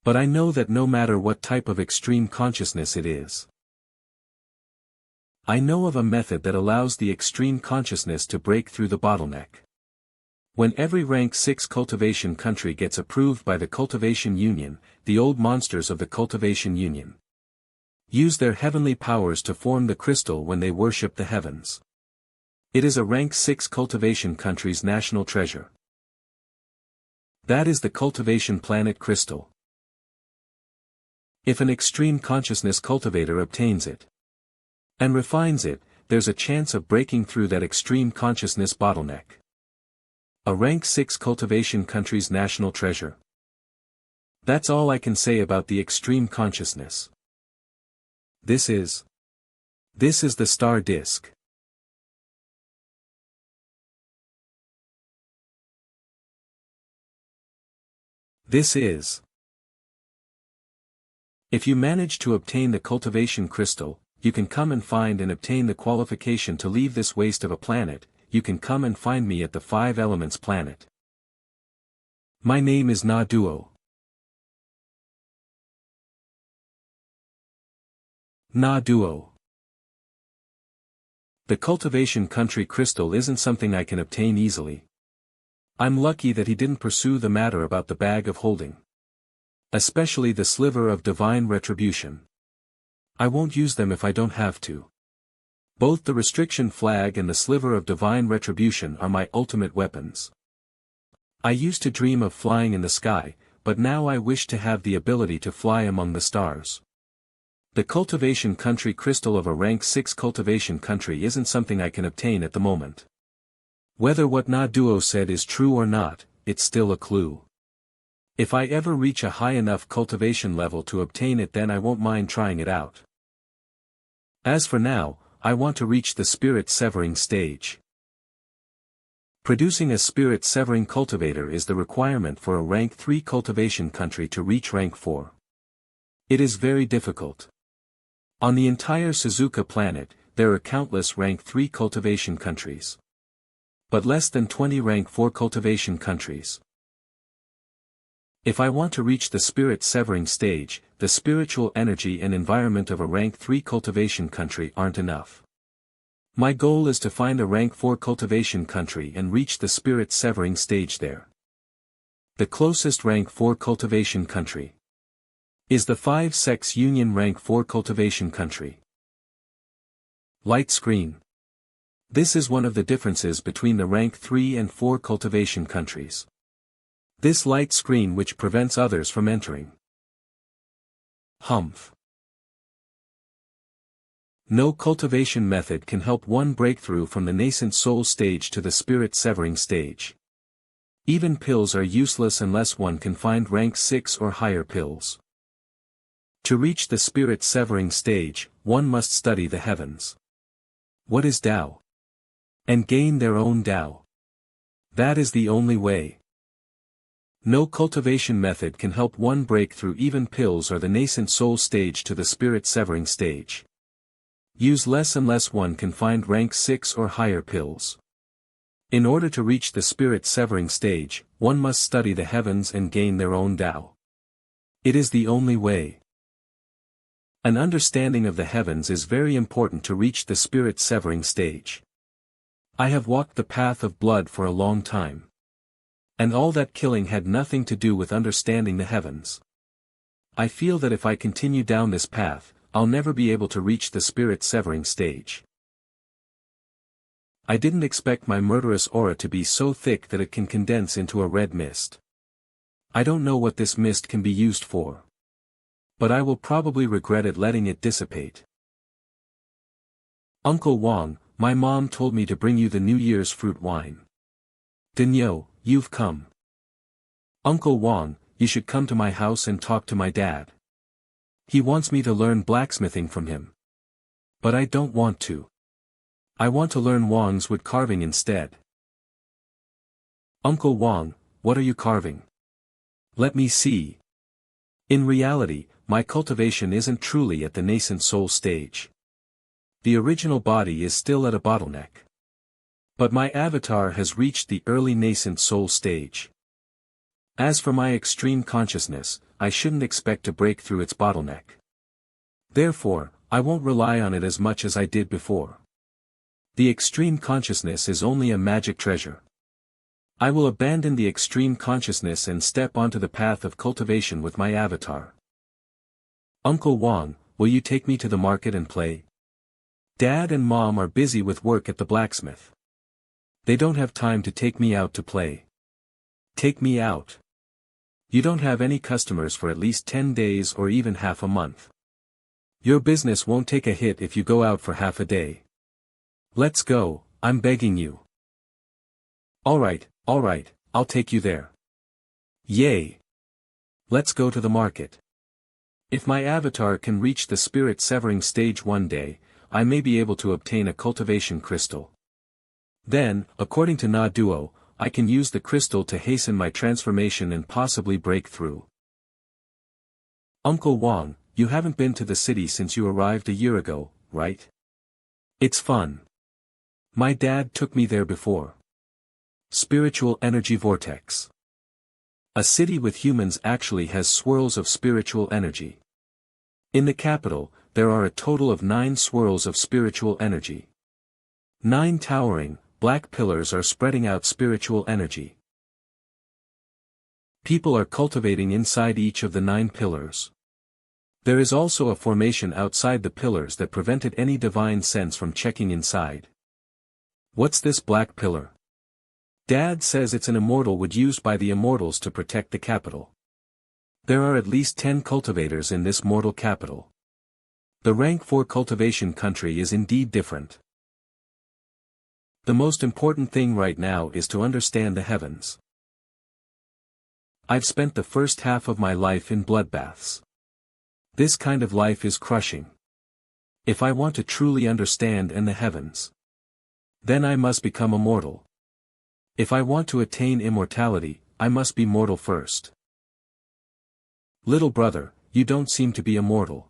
But I know that no matter what type of extreme consciousness it is. I know of a method that allows the extreme consciousness to break through the bottleneck. When every rank 6 cultivation country gets approved by the Cultivation Union, the old monsters of the Cultivation Union use their heavenly powers to form the crystal when they worship the heavens. It is a rank 6 cultivation country's national treasure. That is the cultivation planet crystal. If an extreme consciousness cultivator obtains it and refines it, there's a chance of breaking through that extreme consciousness bottleneck. A rank 6 cultivation country's national treasure. That's all I can say about the extreme consciousness. This is the star disk. This is. If you manage to obtain the cultivation crystal, you can come and find and obtain the qualification to leave this waste of a planet. You can come and find me at the 5 Elements planet. My name is Na Duo. Na Duo. The cultivation country crystal isn't something I can obtain easily. I'm lucky that he didn't pursue the matter about the bag of holding. Especially the sliver of divine retribution. I won't use them if I don't have to. Both the restriction flag and the sliver of divine retribution are my ultimate weapons. I used to dream of flying in the sky, but now I wish to have the ability to fly among the stars. The cultivation country crystal of a rank 6 cultivation country isn't something I can obtain at the moment. Whether what Na Duo said is true or not, it's still a clue. If I ever reach a high enough cultivation level to obtain it, then I won't mind trying it out. As for now, I want to reach the spirit severing stage. Producing a spirit severing cultivator is the requirement for a rank 3 cultivation country to reach rank 4. It is very difficult. On the entire Suzuka planet, there are countless rank 3 cultivation countries. But less than 20 rank 4 cultivation countries. If I want to reach the spirit severing stage, the spiritual energy and environment of a rank 3 cultivation country aren't enough. My goal is to find a rank 4 cultivation country and reach the spirit severing stage there. The closest rank 4 cultivation country is the 5 sects union rank 4 cultivation country. Light screen. This is one of the differences between the rank 3 and 4 cultivation countries. This light screen which prevents others from entering. Humph. No cultivation method can help one break through from the nascent soul stage to the spirit severing stage. Even pills are useless unless one can find rank 6 or higher pills. To reach the spirit severing stage, one must study the heavens. What is Tao? And gain their own Tao. That is the only way. No cultivation method can help one break through even pills or the nascent soul stage to the spirit severing stage. Use less unless one can find rank 6 or higher pills. In order to reach the spirit-severing stage, one must study the heavens and gain their own Tao. It is the only way. An understanding of the heavens is very important to reach the spirit-severing stage. I have walked the path of blood for a long time. And all that killing had nothing to do with understanding the heavens. I feel that if I continue down this path, I'll never be able to reach the spirit-severing stage. I didn't expect my murderous aura to be so thick that it can condense into a red mist. I don't know what this mist can be used for. But I will probably regret it letting it dissipate. Uncle Wang, my mom told me to bring you the New Year's fruit wine. Dinyo, you've come. Uncle Wang, you should come to my house and talk to my dad. He wants me to learn blacksmithing from him. But I don't want to. I want to learn Wang's wood carving instead. Uncle Wang, what are you carving? Let me see. In reality, my cultivation isn't truly at the nascent soul stage. The original body is still at a bottleneck. But my avatar has reached the early nascent soul stage. As for my extreme consciousness, I shouldn't expect to break through its bottleneck. Therefore, I won't rely on it as much as I did before. The extreme consciousness is only a magic treasure. I will abandon the extreme consciousness and step onto the path of cultivation with my avatar. Uncle Wang, will you take me to the market and play? Dad and Mom are busy with work at the blacksmith. They don't have time to take me out to play. Take me out. You don't have any customers for at least 10 days or even half a month. Your business won't take a hit if you go out for half a day. Let's go, I'm begging you. Alright, I'll take you there. Yay! Let's go to the market. If my avatar can reach the spirit-severing stage one day, I may be able to obtain a cultivation crystal. Then, according to Na Duo, I can use the crystal to hasten my transformation and possibly break through. Uncle Wang, you haven't been to the city since you arrived a year ago, right? It's fun. My dad took me there before. Spiritual energy vortex. A city with humans actually has swirls of spiritual energy. In the capital, there are a total of 9 swirls of spiritual energy. 9 towering, black pillars are spreading out spiritual energy. People are cultivating inside each of the 9 pillars. There is also a formation outside the pillars that prevented any divine sense from checking inside. What's this black pillar? Dad says it's an immortal wood used by the immortals to protect the capital. There are at least 10 cultivators in this mortal capital. The rank 4 cultivation country is indeed different. The most important thing right now is to understand the heavens. I've spent the first half of my life in bloodbaths. This kind of life is crushing. If I want to truly understand the heavens, then I must become immortal. If I want to attain immortality, I must be mortal first. Little brother, you don't seem to be immortal.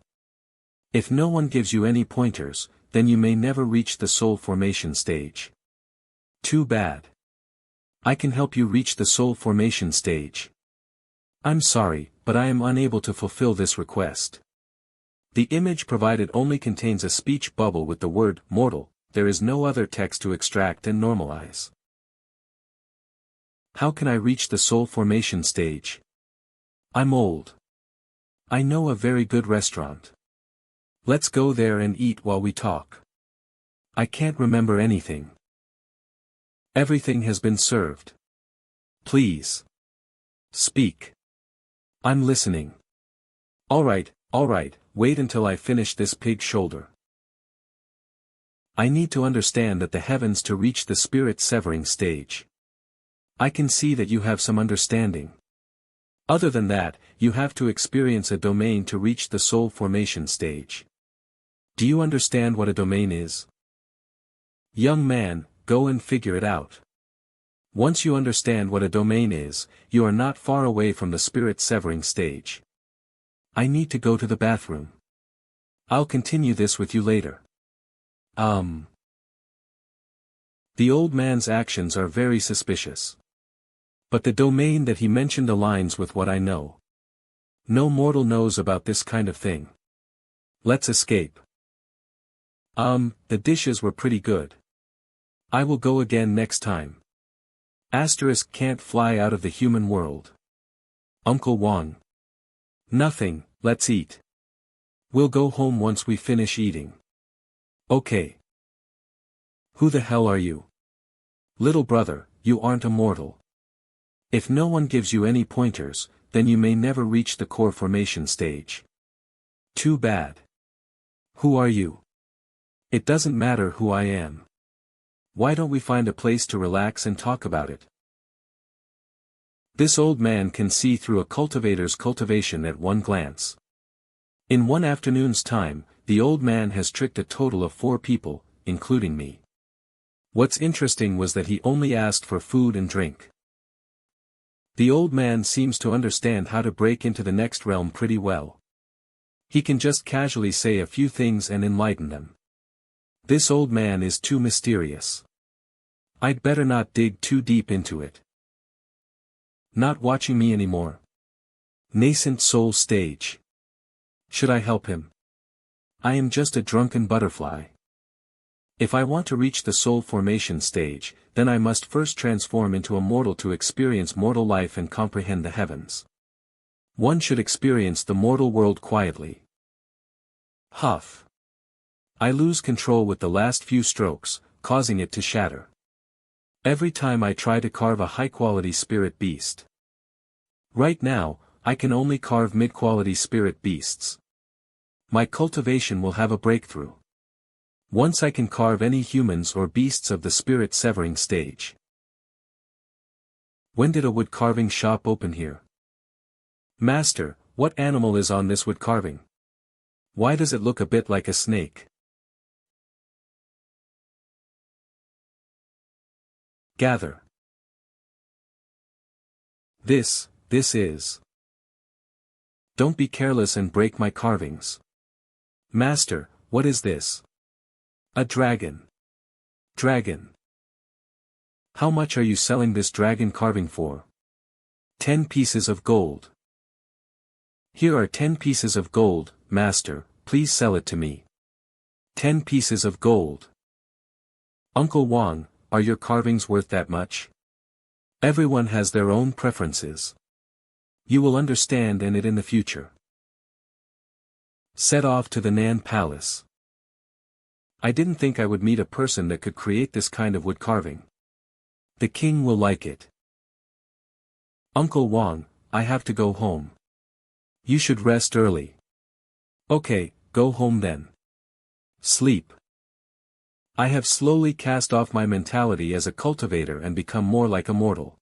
If no one gives you any pointers, then you may never reach the soul formation stage. Too bad. I can help you reach the soul formation stage. I'm sorry, but I am unable to fulfill this request. The image provided only contains a speech bubble with the word mortal. There is no other text to extract and normalize. How can I reach the soul formation stage? I'm old. I know a very good restaurant. Let's go there and eat while we talk. I can't remember anything. Everything has been served. Please. Speak. I'm listening. Alright, wait until I finish this pig shoulder. I need to understand that the heavens to reach the spirit-severing stage. I can see that you have some understanding. Other than that, you have to experience a domain to reach the soul formation stage. Do you understand what a domain is? Young man, go and figure it out. Once you understand what a domain is, you are not far away from the spirit-severing stage. I need to go to the bathroom. I'll continue this with you later. The old man's actions are very suspicious. But the domain that he mentioned aligns with what I know. No mortal knows about this kind of thing. Let's escape. The dishes were pretty good. I will go again next time. Asterisk can't fly out of the human world. Uncle Wang. Nothing, let's eat. We'll go home once we finish eating. Okay. Who the hell are you? Little brother, you aren't immortal. If no one gives you any pointers, then you may never reach the core formation stage. Too bad. Who are you? It doesn't matter who I am. Why don't we find a place to relax and talk about it? This old man can see through a cultivator's cultivation at one glance. In one afternoon's time, the old man has tricked a total of 4 people, including me. What's interesting was that he only asked for food and drink. The old man seems to understand how to break into the next realm pretty well. He can just casually say a few things and enlighten them. This old man is too mysterious. I'd better not dig too deep into it. Not watching me anymore. Nascent soul stage. Should I help him? I am just a drunken butterfly. If I want to reach the soul formation stage, then I must first transform into a mortal to experience mortal life and comprehend the heavens. One should experience the mortal world quietly. Huff. I lose control with the last few strokes, causing it to shatter. Every time I try to carve a high-quality spirit beast. Right now, I can only carve mid-quality spirit beasts. My cultivation will have a breakthrough. Once I can carve any humans or beasts of the spirit severing stage. When did a wood carving shop open here? Master, what animal is on this wood carving? Why does it look a bit like a snake? Gather. This is. Don't be careless and break my carvings. Master, what is this? A dragon. Dragon. How much are you selling this dragon carving for? 10 pieces of gold. Here are 10 pieces of gold, master, please sell it to me. 10 pieces of gold. Uncle Wang, are your carvings worth that much? Everyone has their own preferences. You will understand it in the future. Set off to the Nan Palace. I didn't think I would meet a person that could create this kind of wood carving. The king will like it. Uncle Wang, I have to go home. You should rest early. Okay, go home then. Sleep. I have slowly cast off my mentality as a cultivator and become more like a mortal.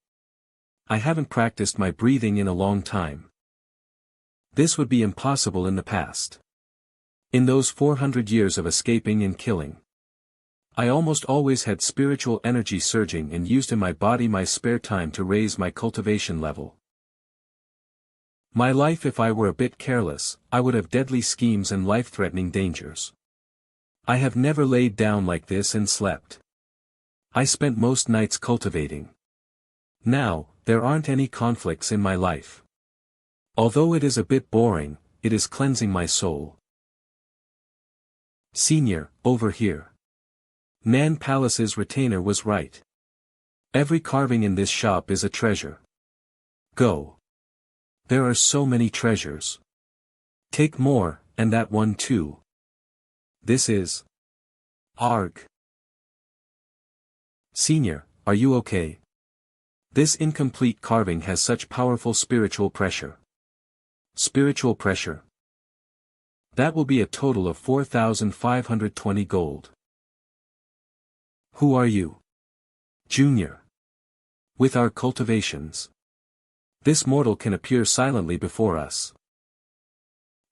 I haven't practiced my breathing in a long time. This would be impossible in the past. In those 400 years of escaping and killing, I almost always had spiritual energy surging and used in my body my spare time to raise my cultivation level. My life, if I were a bit careless, I would have deadly schemes and life-threatening dangers. I have never laid down like this and slept. I spent most nights cultivating. Now, there aren't any conflicts in my life. Although it is a bit boring, it is cleansing my soul. Senior, over here. Nan Palace's retainer was right. Every carving in this shop is a treasure. Go. There are so many treasures. Take more, and that one too. This is. Arg. Senior, are you okay? This incomplete carving has such powerful spiritual pressure. Spiritual pressure. That will be a total of 4,520 gold. Who are you? Junior. With our cultivations. This mortal can appear silently before us.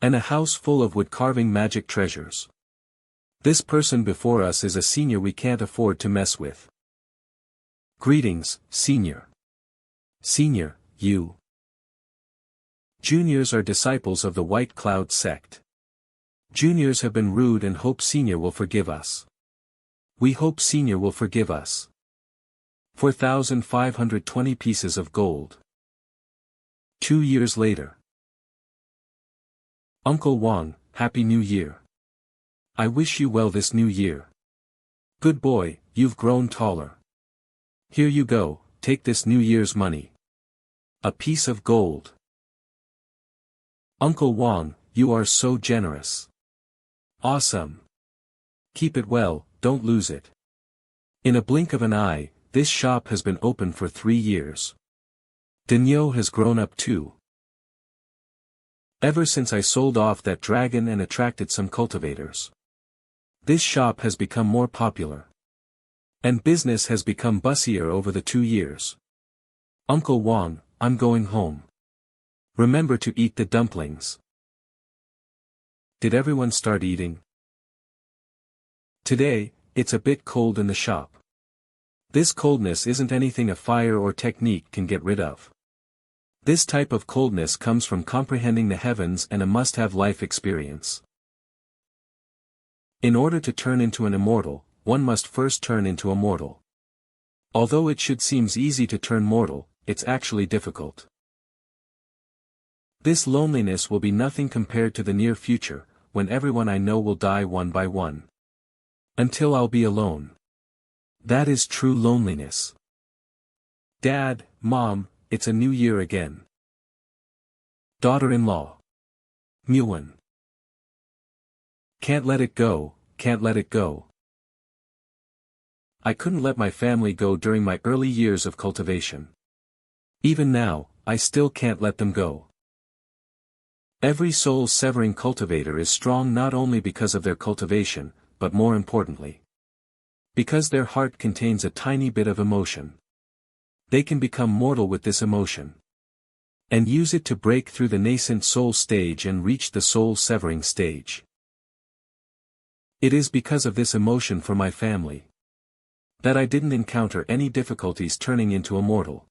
And a house full of wood-carving magic treasures. This person before us is a senior we can't afford to mess with. Greetings, senior. Senior, you. Juniors are disciples of the White Cloud sect. Juniors have been rude and hope senior will forgive us. We hope senior will forgive us. 4,520 pieces of gold. 2 years later. Uncle Wang, Happy New Year. I wish you well this new year. Good boy, you've grown taller. Here you go, take this New Year's money. A piece of gold. Uncle Wang, you are so generous. Awesome. Keep it well, don't lose it. In a blink of an eye, this shop has been open for 3 years. Dinyo has grown up too. Ever since I sold off that dragon and attracted some cultivators. This shop has become more popular. And business has become busier over the 2 years. Uncle Wang, I'm going home. Remember to eat the dumplings. Did everyone start eating? Today, it's a bit cold in the shop. This coldness isn't anything a fire or technique can get rid of. This type of coldness comes from comprehending the heavens and a must-have life experience. In order to turn into an immortal, one must first turn into a mortal. Although it should seem easy to turn mortal, it's actually difficult. This loneliness will be nothing compared to the near future, when everyone I know will die one by one. Until I'll be alone. That is true loneliness. Dad, Mom, it's a new year again. Daughter-in-law. Muan. Can't let it go, can't let it go. I couldn't let my family go during my early years of cultivation. Even now, I still can't let them go. Every soul-severing cultivator is strong not only because of their cultivation, but more importantly, because their heart contains a tiny bit of emotion. They can become mortal with this emotion. And use it to break through the nascent soul stage and reach the soul-severing stage. It is because of this emotion for my family that I didn't encounter any difficulties turning into a mortal.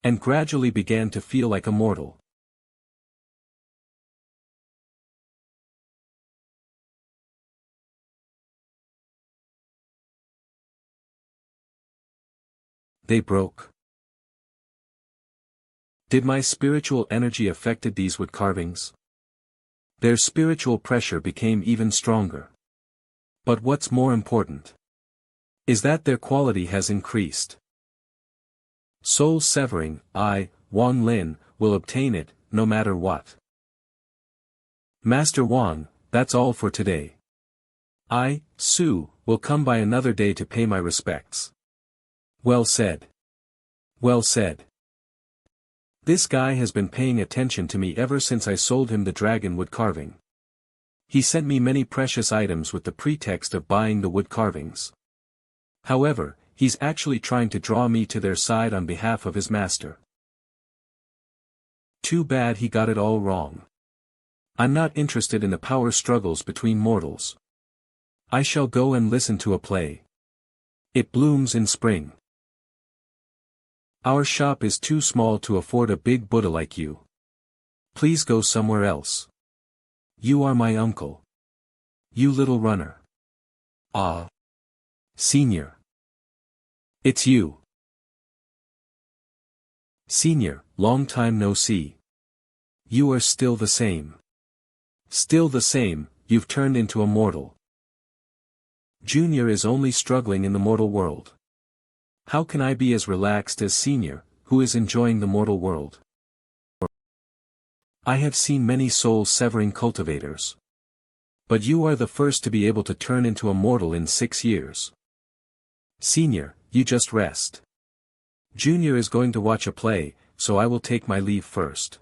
And gradually began to feel like a mortal. They broke. Did my spiritual energy affected these wood carvings? Their spiritual pressure became even stronger. But what's more important is that their quality has increased. Soul severing, I, Wang Lin, will obtain it, no matter what. Master Wang, that's all for today. I, Su, will come by another day to pay my respects. Well said. Well said. This guy has been paying attention to me ever since I sold him the dragon wood carving. He sent me many precious items with the pretext of buying the wood carvings. However, he's actually trying to draw me to their side on behalf of his master. Too bad he got it all wrong. I'm not interested in the power struggles between mortals. I shall go and listen to a play. It blooms in spring. Our shop is too small to afford a big Buddha like you. Please go somewhere else. You are my uncle. You little runner. Ah. Senior. It's you. Senior, long time no see. You are still the same. Still the same, you've turned into a mortal. Junior is only struggling in the mortal world. How can I be as relaxed as Senior, who is enjoying the mortal world? I have seen many soul-severing cultivators. But you are the first to be able to turn into a mortal in 6 years. Senior, you just rest. Junior is going to watch a play, so I will take my leave first.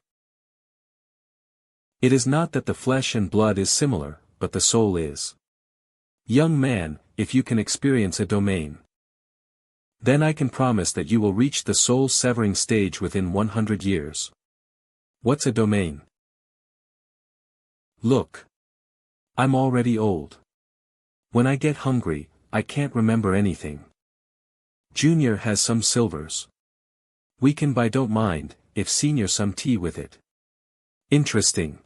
It is not that the flesh and blood is similar, but the soul is. Young man, if you can experience a domain, then I can promise that you will reach the soul-severing stage within 100 years. What's a domain? Look. I'm already old. When I get hungry, I can't remember anything. Junior has some silvers. We can buy don't mind, if Senior some tea with it. Interesting.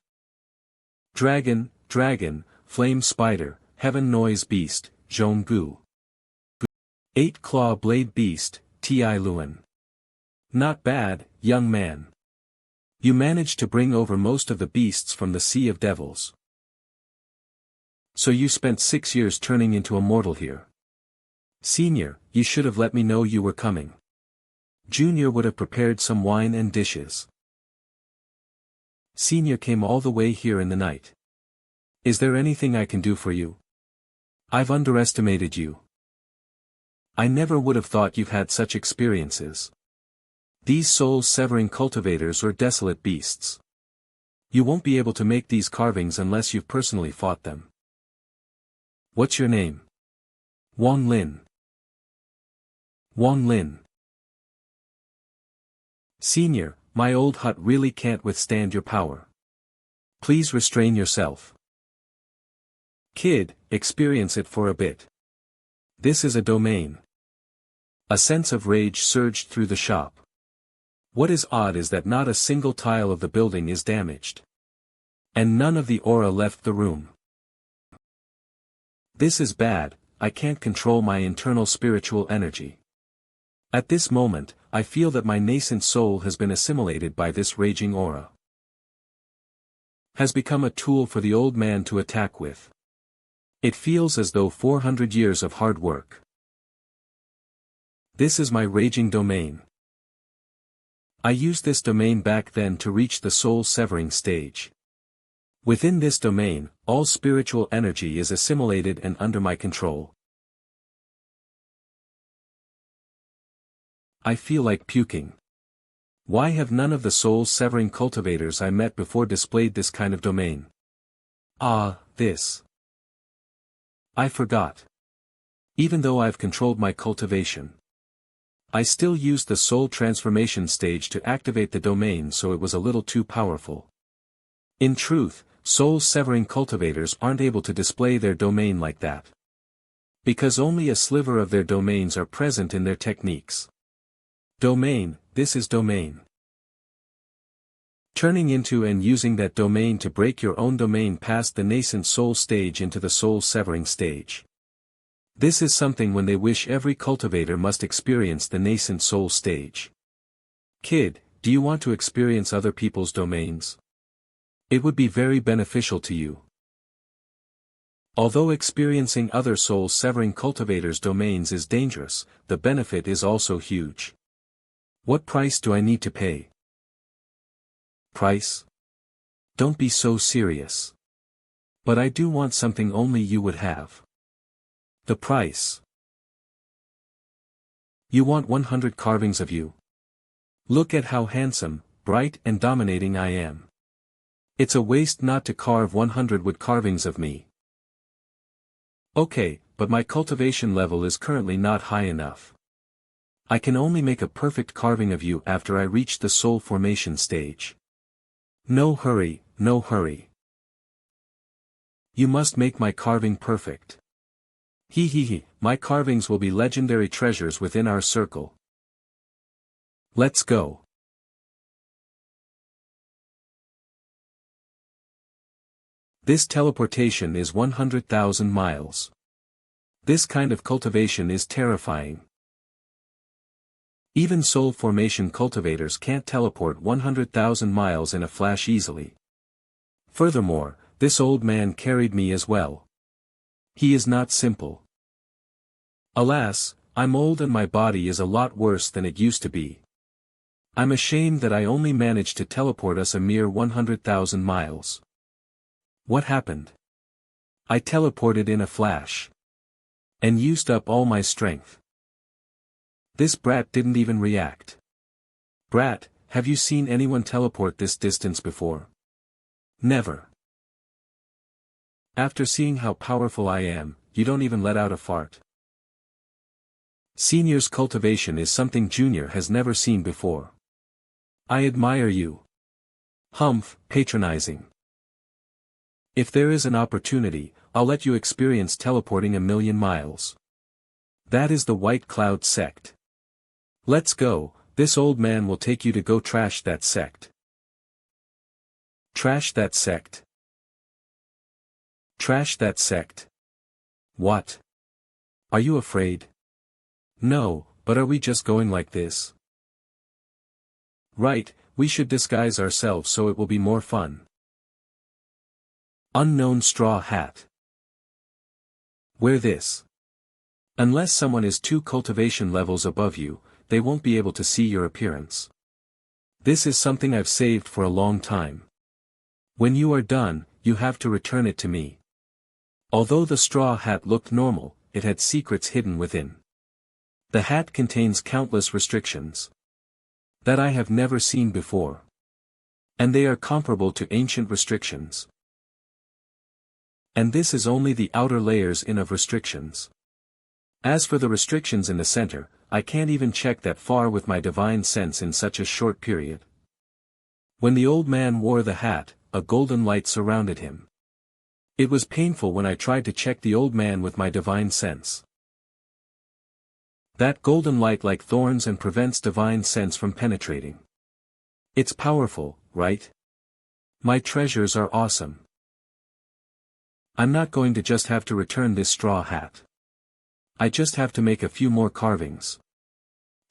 Dragon, dragon, flame spider, heaven noise beast, Zhong Gu. 8-claw blade beast, Ti Luan. Not bad, young man. You managed to bring over most of the beasts from the Sea of Devils. So you spent 6 years turning into a mortal here. Senior, you should have let me know you were coming. Junior would have prepared some wine and dishes. Senior came all the way here in the night. Is there anything I can do for you? I've underestimated you. I never would have thought you've had such experiences. These soul-severing cultivators are desolate beasts. You won't be able to make these carvings unless you've personally fought them. What's your name? Wang Lin. Wang Lin. Senior, my old hut really can't withstand your power. Please restrain yourself. Kid, experience it for a bit. This is a domain. A sense of rage surged through the shop. What is odd is that not a single tile of the building is damaged. And none of the aura left the room. This is bad, I can't control my internal spiritual energy. At this moment, I feel that my nascent soul has been assimilated by this raging aura. Has become a tool for the old man to attack with. It feels as though 400 years of hard work. This is my raging domain. I used this domain back then to reach the soul-severing stage. Within this domain, all spiritual energy is assimilated and under my control. I feel like puking. Why have none of the soul-severing cultivators I met before displayed this kind of domain? This. I forgot. Even though I've controlled my cultivation, I still used the soul transformation stage to activate the domain, so it was a little too powerful. In truth, soul-severing cultivators aren't able to display their domain like that. Because only a sliver of their domains are present in their techniques. Domain, this is domain. Turning into and using that domain to break your own domain past the nascent soul stage into the soul-severing stage. This is something when they wish every cultivator must experience the nascent soul stage. Kid, do you want to experience other people's domains? It would be very beneficial to you. Although experiencing other soul-severing cultivators' domains is dangerous, the benefit is also huge. What price do I need to pay? Price? Don't be so serious. But I do want something only you would have. The price. You want 100 carvings of you. Look at how handsome, bright and dominating I am. It's a waste not to carve 100 wood carvings of me. Okay, but my cultivation level is currently not high enough. I can only make a perfect carving of you after I reach the soul formation stage. No hurry, no hurry. You must make my carving perfect. My carvings will be legendary treasures within our circle. Let's go. This teleportation is 100,000 miles. This kind of cultivation is terrifying. Even soul formation cultivators can't teleport 100,000 miles in a flash easily. Furthermore, this old man carried me as well. He is not simple. Alas, I'm old and my body is a lot worse than it used to be. I'm ashamed that I only managed to teleport us a mere 100,000 miles. What happened? I teleported in a flash. And used up all my strength. This brat didn't even react. Brat, have you seen anyone teleport this distance before? Never. After seeing how powerful I am, you don't even let out a fart. Senior's cultivation is something Junior has never seen before. I admire you. Humph, patronizing. If there is an opportunity, I'll let you experience teleporting 1,000,000 miles. That is the White Cloud Sect. Let's go, this old man will take you to go trash that sect. Trash that sect. Trash that sect. What? Are you afraid? No, but are we just going like this? Right, we should disguise ourselves so it will be more fun. Unknown straw hat. Wear this. Unless someone is 2 cultivation levels above you, they won't be able to see your appearance. This is something I've saved for a long time. When you are done, you have to return it to me. Although the straw hat looked normal, it had secrets hidden within. The hat contains countless restrictions that I have never seen before. And they are comparable to ancient restrictions. And this is only the outer layers of restrictions. As for the restrictions in the center, I can't even check that far with my divine sense in such a short period. When the old man wore the hat, a golden light surrounded him. It was painful when I tried to check the old man with my divine sense. That golden light like thorns and prevents divine sense from penetrating. It's powerful, right? My treasures are awesome. I'm not going to just have to return this straw hat. I just have to make a few more carvings.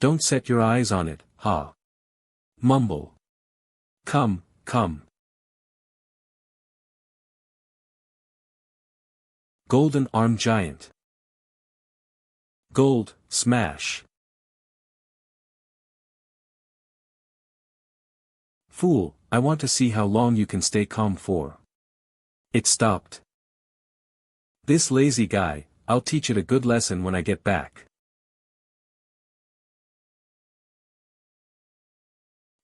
Don't set your eyes on it, ha. Mumble. Come, come. Golden arm giant. Gold, smash. Fool, I want to see how long you can stay calm for. It stopped. This lazy guy, I'll teach it a good lesson when I get back.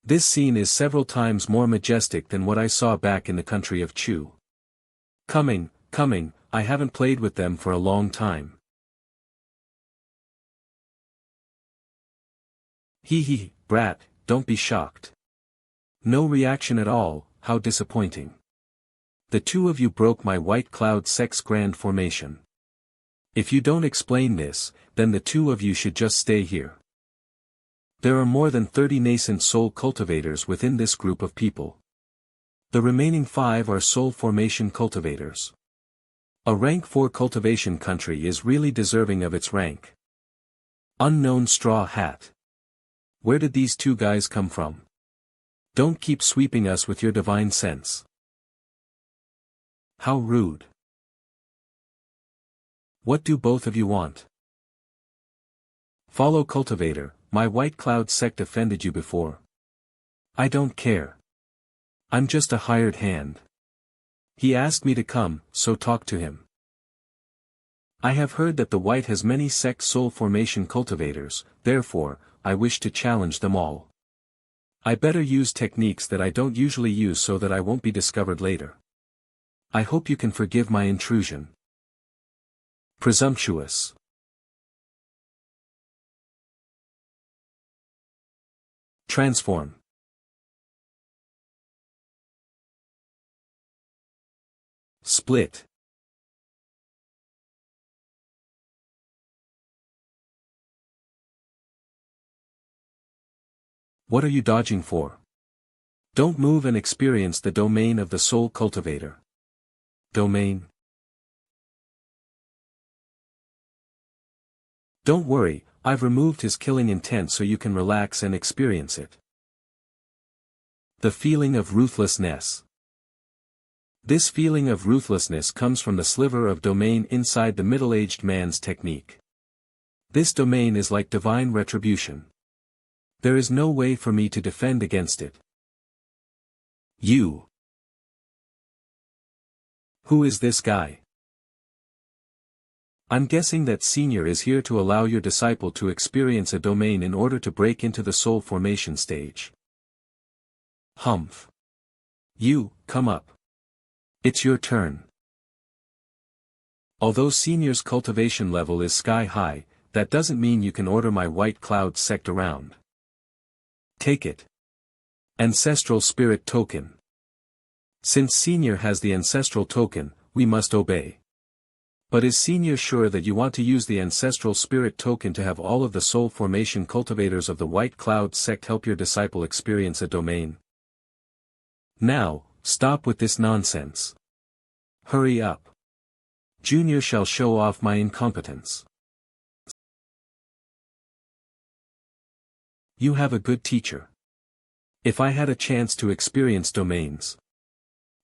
This scene is several times more majestic than what I saw back in the country of Chu. Coming, I haven't played with them for a long time. Hee, brat, don't be shocked. No reaction at all, how disappointing. The 2 of you broke my White Cloud Sect's grand formation. If you don't explain this, then the 2 of you should just stay here. There are more than 30 nascent soul cultivators within this group of people. The remaining 5 are soul formation cultivators. A rank 4 cultivation country is really deserving of its rank. Unknown straw hat. Where did these 2 guys come from? Don't keep sweeping us with your divine sense. How rude. What do both of you want? Follow cultivator, my White Cloud Sect offended you before. I don't care. I'm just a hired hand. He asked me to come, so talk to him. I have heard that the White has many sect soul formation cultivators, therefore, I wish to challenge them all. I better use techniques that I don't usually use so that I won't be discovered later. I hope you can forgive my intrusion. Presumptuous. Transform. Split. What are you dodging for? Don't move and experience the domain of the soul cultivator. Domain. Don't worry, I've removed his killing intent so you can relax and experience it. The feeling of ruthlessness. This feeling of ruthlessness comes from the sliver of domain inside the middle-aged man's technique. This domain is like divine retribution. There is no way for me to defend against it. You. Who is this guy? I'm guessing that Senior is here to allow your disciple to experience a domain in order to break into the soul formation stage. Humph. You, come up. It's your turn. Although Senior's cultivation level is sky high, that doesn't mean you can order my White Cloud Sect around. Take it. Ancestral Spirit Token. Since Senior has the Ancestral Token, we must obey. But is Senior sure that you want to use the Ancestral Spirit Token to have all of the soul formation cultivators of the White Cloud Sect help your disciple experience a domain? Now, stop with this nonsense. Hurry up. Junior shall show off my incompetence. You have a good teacher. If I had a chance to experience domains.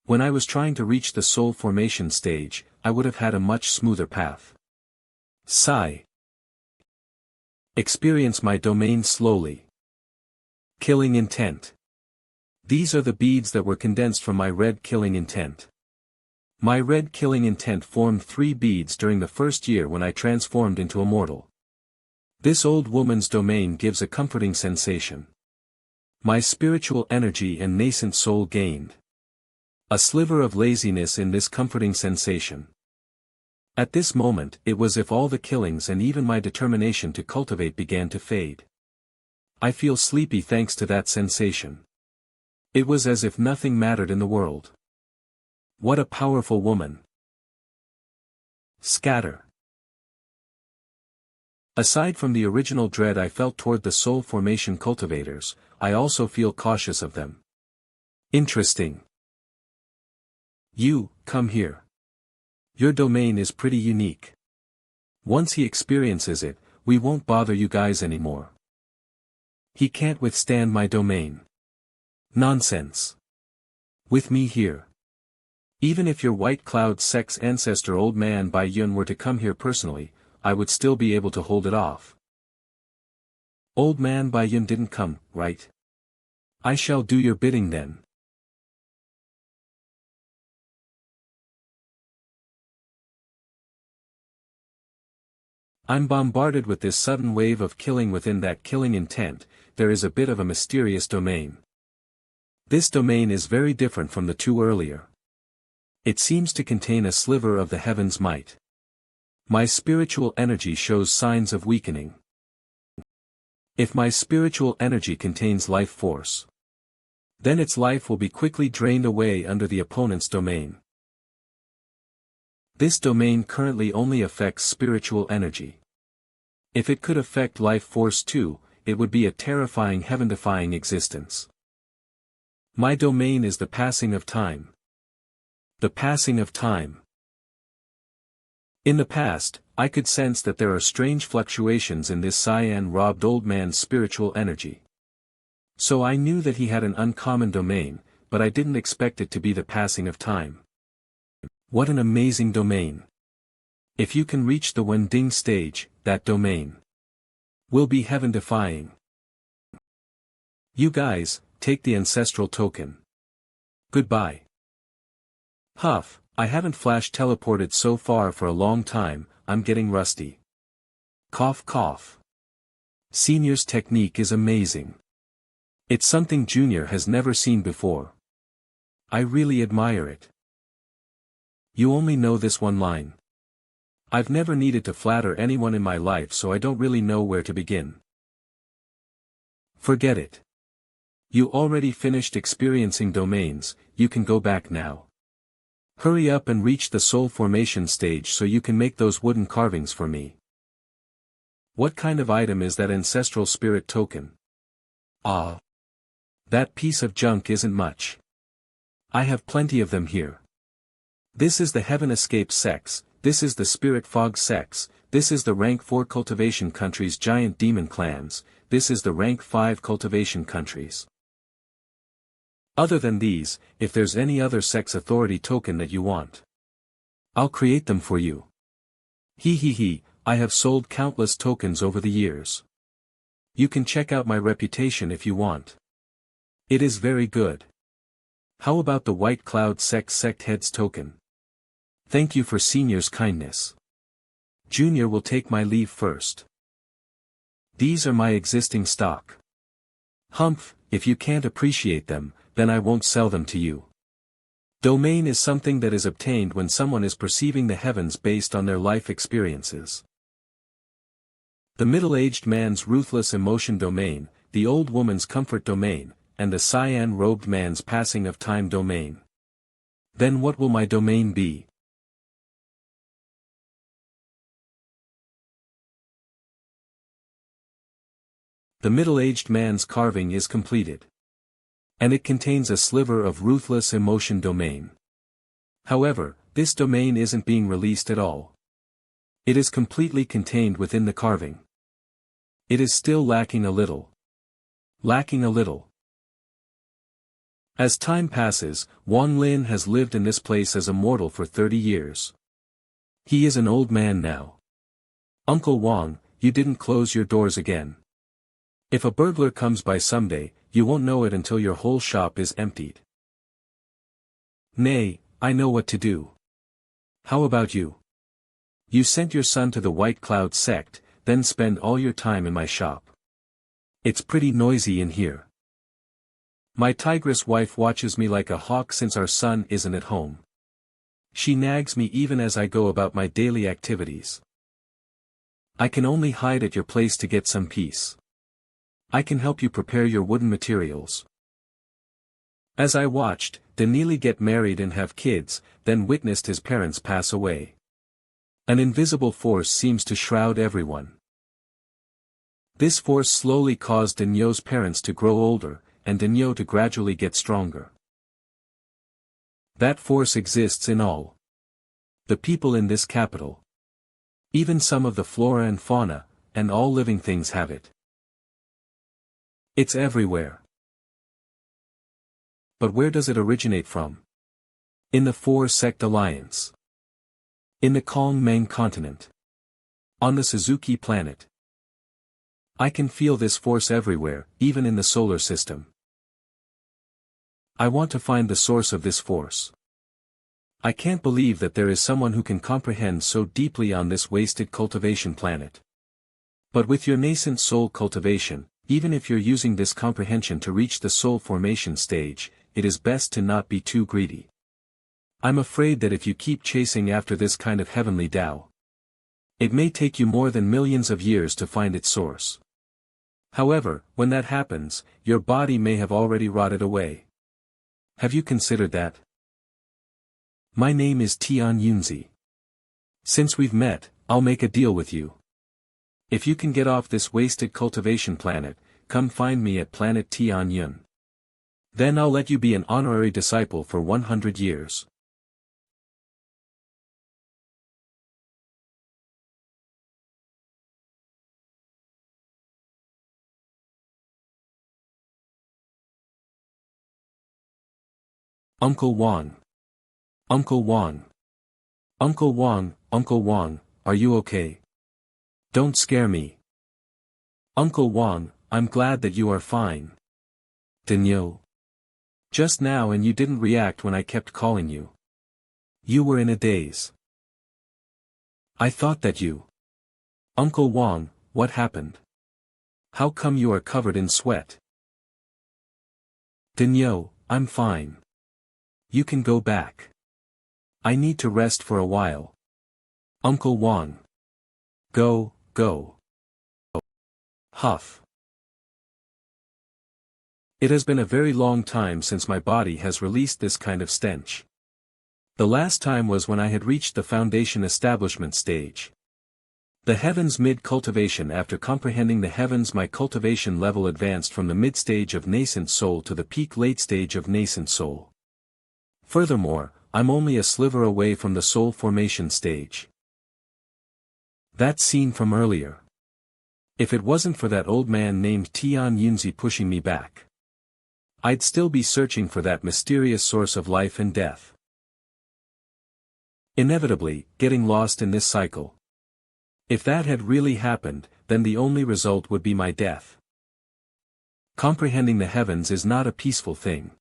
When I was trying to reach the soul formation stage, I would have had a much smoother path. Sigh. Experience my domain slowly. Killing intent. These are the beads that were condensed from my red killing intent. My red killing intent formed 3 beads during the first year when I transformed into immortal. This old woman's domain gives a comforting sensation. My spiritual energy and nascent soul gained a sliver of laziness in this comforting sensation. At this moment it was as if all the killings and even my determination to cultivate began to fade. I feel sleepy thanks to that sensation. It was as if nothing mattered in the world. What a powerful woman. Scatter. Aside from the original dread I felt toward the soul formation cultivators, I also feel cautious of them. Interesting. You, come here. Your domain is pretty unique. Once he experiences it, we won't bother you guys anymore. He can't withstand my domain. Nonsense. With me here. Even if your White Cloud Sect's ancestor Old Man Bai Yun were to come here personally, I would still be able to hold it off. Old Man Bai Yun didn't come, right? I shall do your bidding then. I'm bombarded with this sudden wave of killing within that killing intent. There is a bit of a mysterious domain. This domain is very different from the 2 earlier. It seems to contain a sliver of the heaven's might. My spiritual energy shows signs of weakening. If my spiritual energy contains life force, then its life will be quickly drained away under the opponent's domain. This domain currently only affects spiritual energy. If it could affect life force too, it would be a terrifying heaven-defying existence. My domain is the passing of time. The passing of time. In the past, I could sense that there are strange fluctuations in this cyan-robbed old man's spiritual energy. So I knew that he had an uncommon domain, but I didn't expect it to be the passing of time. What an amazing domain. If you can reach the Wending stage, that domain will be heaven-defying. You guys, take the ancestral token. Goodbye. Huff, I haven't flash teleported so far for a long time, I'm getting rusty. Cough cough. Senior's technique is amazing. It's something Junior has never seen before. I really admire it. You only know this one line. I've never needed to flatter anyone in my life, so I don't really know where to begin. Forget it. You already finished experiencing domains, you can go back now. Hurry up and reach the soul formation stage so you can make those wooden carvings for me. What kind of item is that ancestral spirit token? Ah. That piece of junk isn't much. I have plenty of them here. This is the Heaven Escape sects, this is the Spirit Fog sects, this is the rank 4 cultivation countries giant demon clans, this is the rank 5 cultivation countries. Other than these, if there's any other sect's authority token that you want, I'll create them for you. He, I have sold countless tokens over the years. You can check out my reputation if you want. It is very good. How about the White Cloud sect heads token? Thank you for Senior's kindness. Junior will take my leave first. These are my existing stock. Humph, if you can't appreciate them, then I won't sell them to you. Domain is something that is obtained when someone is perceiving the heavens based on their life experiences. The middle-aged man's ruthless emotion domain, the old woman's comfort domain, and the cyan-robed man's passing of time domain. Then what will my domain be? The middle-aged man's carving is completed. And it contains a sliver of ruthless emotion domain. However, this domain isn't being released at all. It is completely contained within the carving. It is still lacking a little. Lacking a little. As time passes, Wang Lin has lived in this place as a mortal for 30 years. He is an old man now. Uncle Wang, you didn't close your doors again. If a burglar comes by someday, you won't know it until your whole shop is emptied. Nay, I know what to do. How about you? You sent your son to the White Cloud sect, then spend all your time in my shop. It's pretty noisy in here. My tigress wife watches me like a hawk since our son isn't at home. She nags me even as I go about my daily activities. I can only hide at your place to get some peace. I can help you prepare your wooden materials. As I watched Danili get married and have kids, then witnessed his parents pass away. An invisible force seems to shroud everyone. This force slowly caused Danyo's parents to grow older, and Danyo to gradually get stronger. That force exists in all the people in this capital. Even some of the flora and fauna, and all living things have it. It's everywhere. But where does it originate from? In the Four-Sect Alliance. In the Kong-Meng continent. On the Suzuki planet. I can feel this force everywhere, even in the solar system. I want to find the source of this force. I can't believe that there is someone who can comprehend so deeply on this wasted cultivation planet. But with your nascent soul cultivation, even if you're using this comprehension to reach the soul formation stage, it is best to not be too greedy. I'm afraid that if you keep chasing after this kind of heavenly Tao, it may take you more than millions of years to find its source. However, when that happens, your body may have already rotted away. Have you considered that? My name is Tian Yunzi. Since we've met, I'll make a deal with you. If you can get off this wasted cultivation planet, come find me at planet Tian Yun. Then I'll let you be an honorary disciple for 100 years. Uncle Wang. Uncle Wang. Uncle Wang, are you okay? Don't scare me. Uncle Wang, I'm glad that you are fine. Danyo. Just now and you didn't react when I kept calling you. You were in a daze. I thought that you. Uncle Wang, what happened? How come you are covered in sweat? Danyo, I'm fine. You can go back. I need to rest for a while. Uncle Wang. Go. Huff. It has been a very long time since my body has released this kind of stench. The last time was when I had reached the foundation establishment stage. The heavens mid-cultivation. After comprehending the heavens, my cultivation level advanced from the mid-stage of nascent soul to the peak late stage of nascent soul. Furthermore, I'm only a sliver away from the soul formation stage. That scene from earlier. If it wasn't for that old man named Tian Yunzi pushing me back, I'd still be searching for that mysterious source of life and death. Inevitably, getting lost in this cycle. If that had really happened, then the only result would be my death. Comprehending the heavens is not a peaceful thing.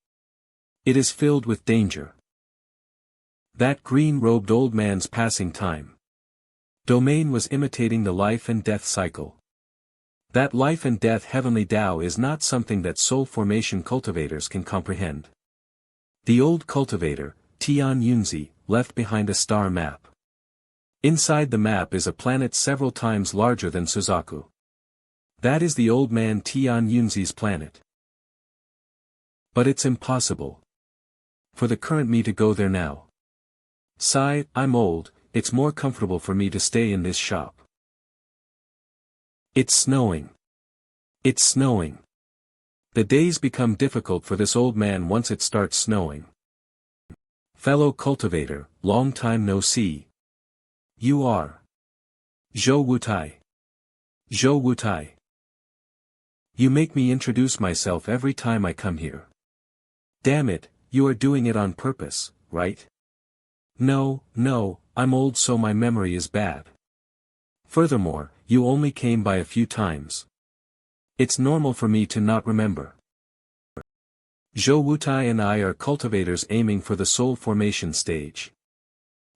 It is filled with danger. That green-robed old man's passing time domain was imitating the life and death cycle. That life and death heavenly Tao is not something that soul formation cultivators can comprehend. The old cultivator, Tian Yunzi, left behind a star map. Inside the map is a planet several times larger than Suzaku. That is the old man Tian Yunzi's planet. But it's impossible for the current me to go there now. Sigh, I'm old, it's more comfortable for me to stay in this shop. It's snowing. It's snowing. The days become difficult for this old man once it starts snowing. Fellow cultivator, long time no see. You are Zhou Wutai. Zhou Wutai. You make me introduce myself every time I come here. Damn it, you are doing it on purpose, right? No, I'm old so my memory is bad. Furthermore, you only came by a few times. It's normal for me to not remember. Zhou Wutai and I are cultivators aiming for the soul formation stage.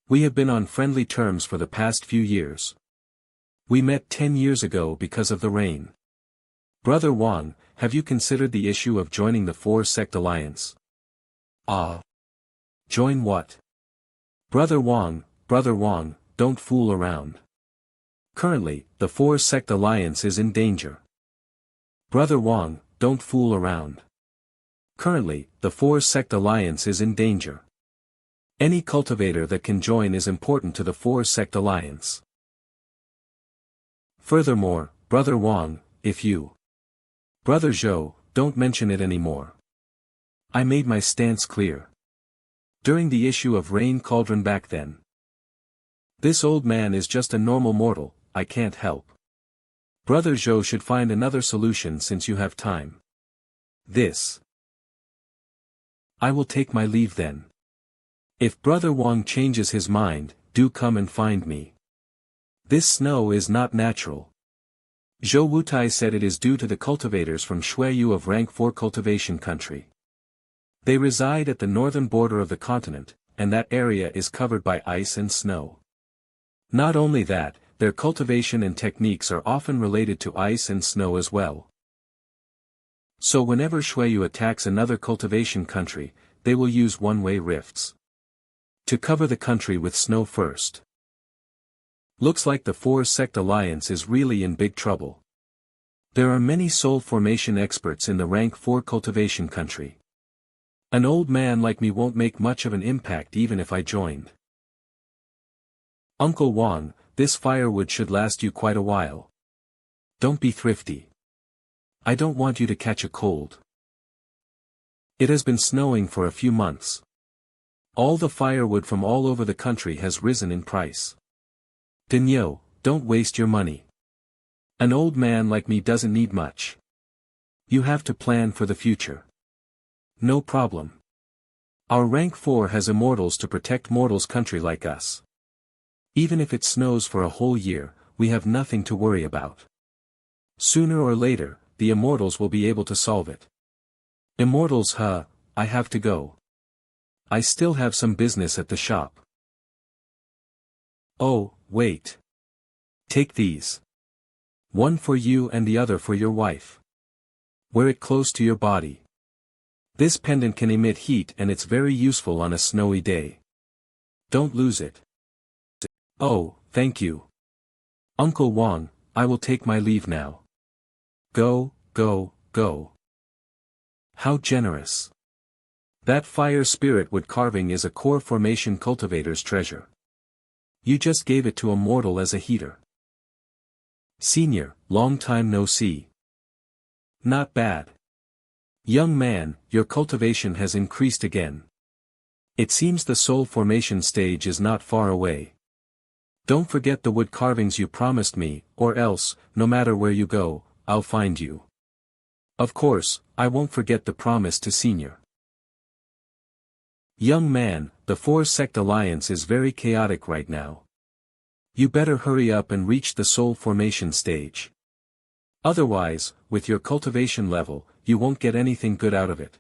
We have been on friendly terms for the past few years. We met 10 years ago because of the rain. Brother Wang, have you considered the issue of joining the four-sect alliance? Join what? Brother Wang, don't fool around. Currently, the four-sect alliance is in danger. Brother Wang, don't fool around. Currently, the four-sect alliance is in danger. Any cultivator that can join is important to the four-sect alliance. Furthermore, Brother Wang, if you... Brother Zhou, don't mention it anymore. I made my stance clear. During the issue of Rain Cauldron back then. This old man is just a normal mortal, I can't help. Brother Zhou should find another solution since you have time. I will take my leave then. If Brother Wang changes his mind, do come and find me. This snow is not natural. Zhou Wutai said it is due to the cultivators from Shuiyu of rank 4 cultivation country. They reside at the northern border of the continent, and that area is covered by ice and snow. Not only that, their cultivation and techniques are often related to ice and snow as well. So whenever Shuiyu attacks another cultivation country, they will use one-way rifts to cover the country with snow first. Looks like the four-sect alliance is really in big trouble. There are many soul formation experts in the rank 4 cultivation country. An old man like me won't make much of an impact even if I joined. Uncle Wang, this firewood should last you quite a while. Don't be thrifty. I don't want you to catch a cold. It has been snowing for a few months. All the firewood from all over the country has risen in price. Dinyo, don't waste your money. An old man like me doesn't need much. You have to plan for the future. No problem. Our rank 4 has immortals to protect mortals country like us. Even if it snows for a whole year, we have nothing to worry about. Sooner or later, the immortals will be able to solve it. Immortals I have to go. I still have some business at the shop. Oh, wait. Take these. One for you and the other for your wife. Wear it close to your body. This pendant can emit heat and it's very useful on a snowy day. Don't lose it. Oh, thank you. Uncle Wang, I will take my leave now. Go. How generous. That fire spirit wood carving is a core formation cultivator's treasure. You just gave it to a mortal as a heater. Senior, long time no see. Not bad. Young man, your cultivation has increased again. It seems the soul formation stage is not far away. Don't forget the wood carvings you promised me, or else, no matter where you go, I'll find you. Of course, I won't forget the promise to Senior. Young man, the four-sect alliance is very chaotic right now. You better hurry up and reach the soul formation stage. Otherwise, with your cultivation level, you won't get anything good out of it.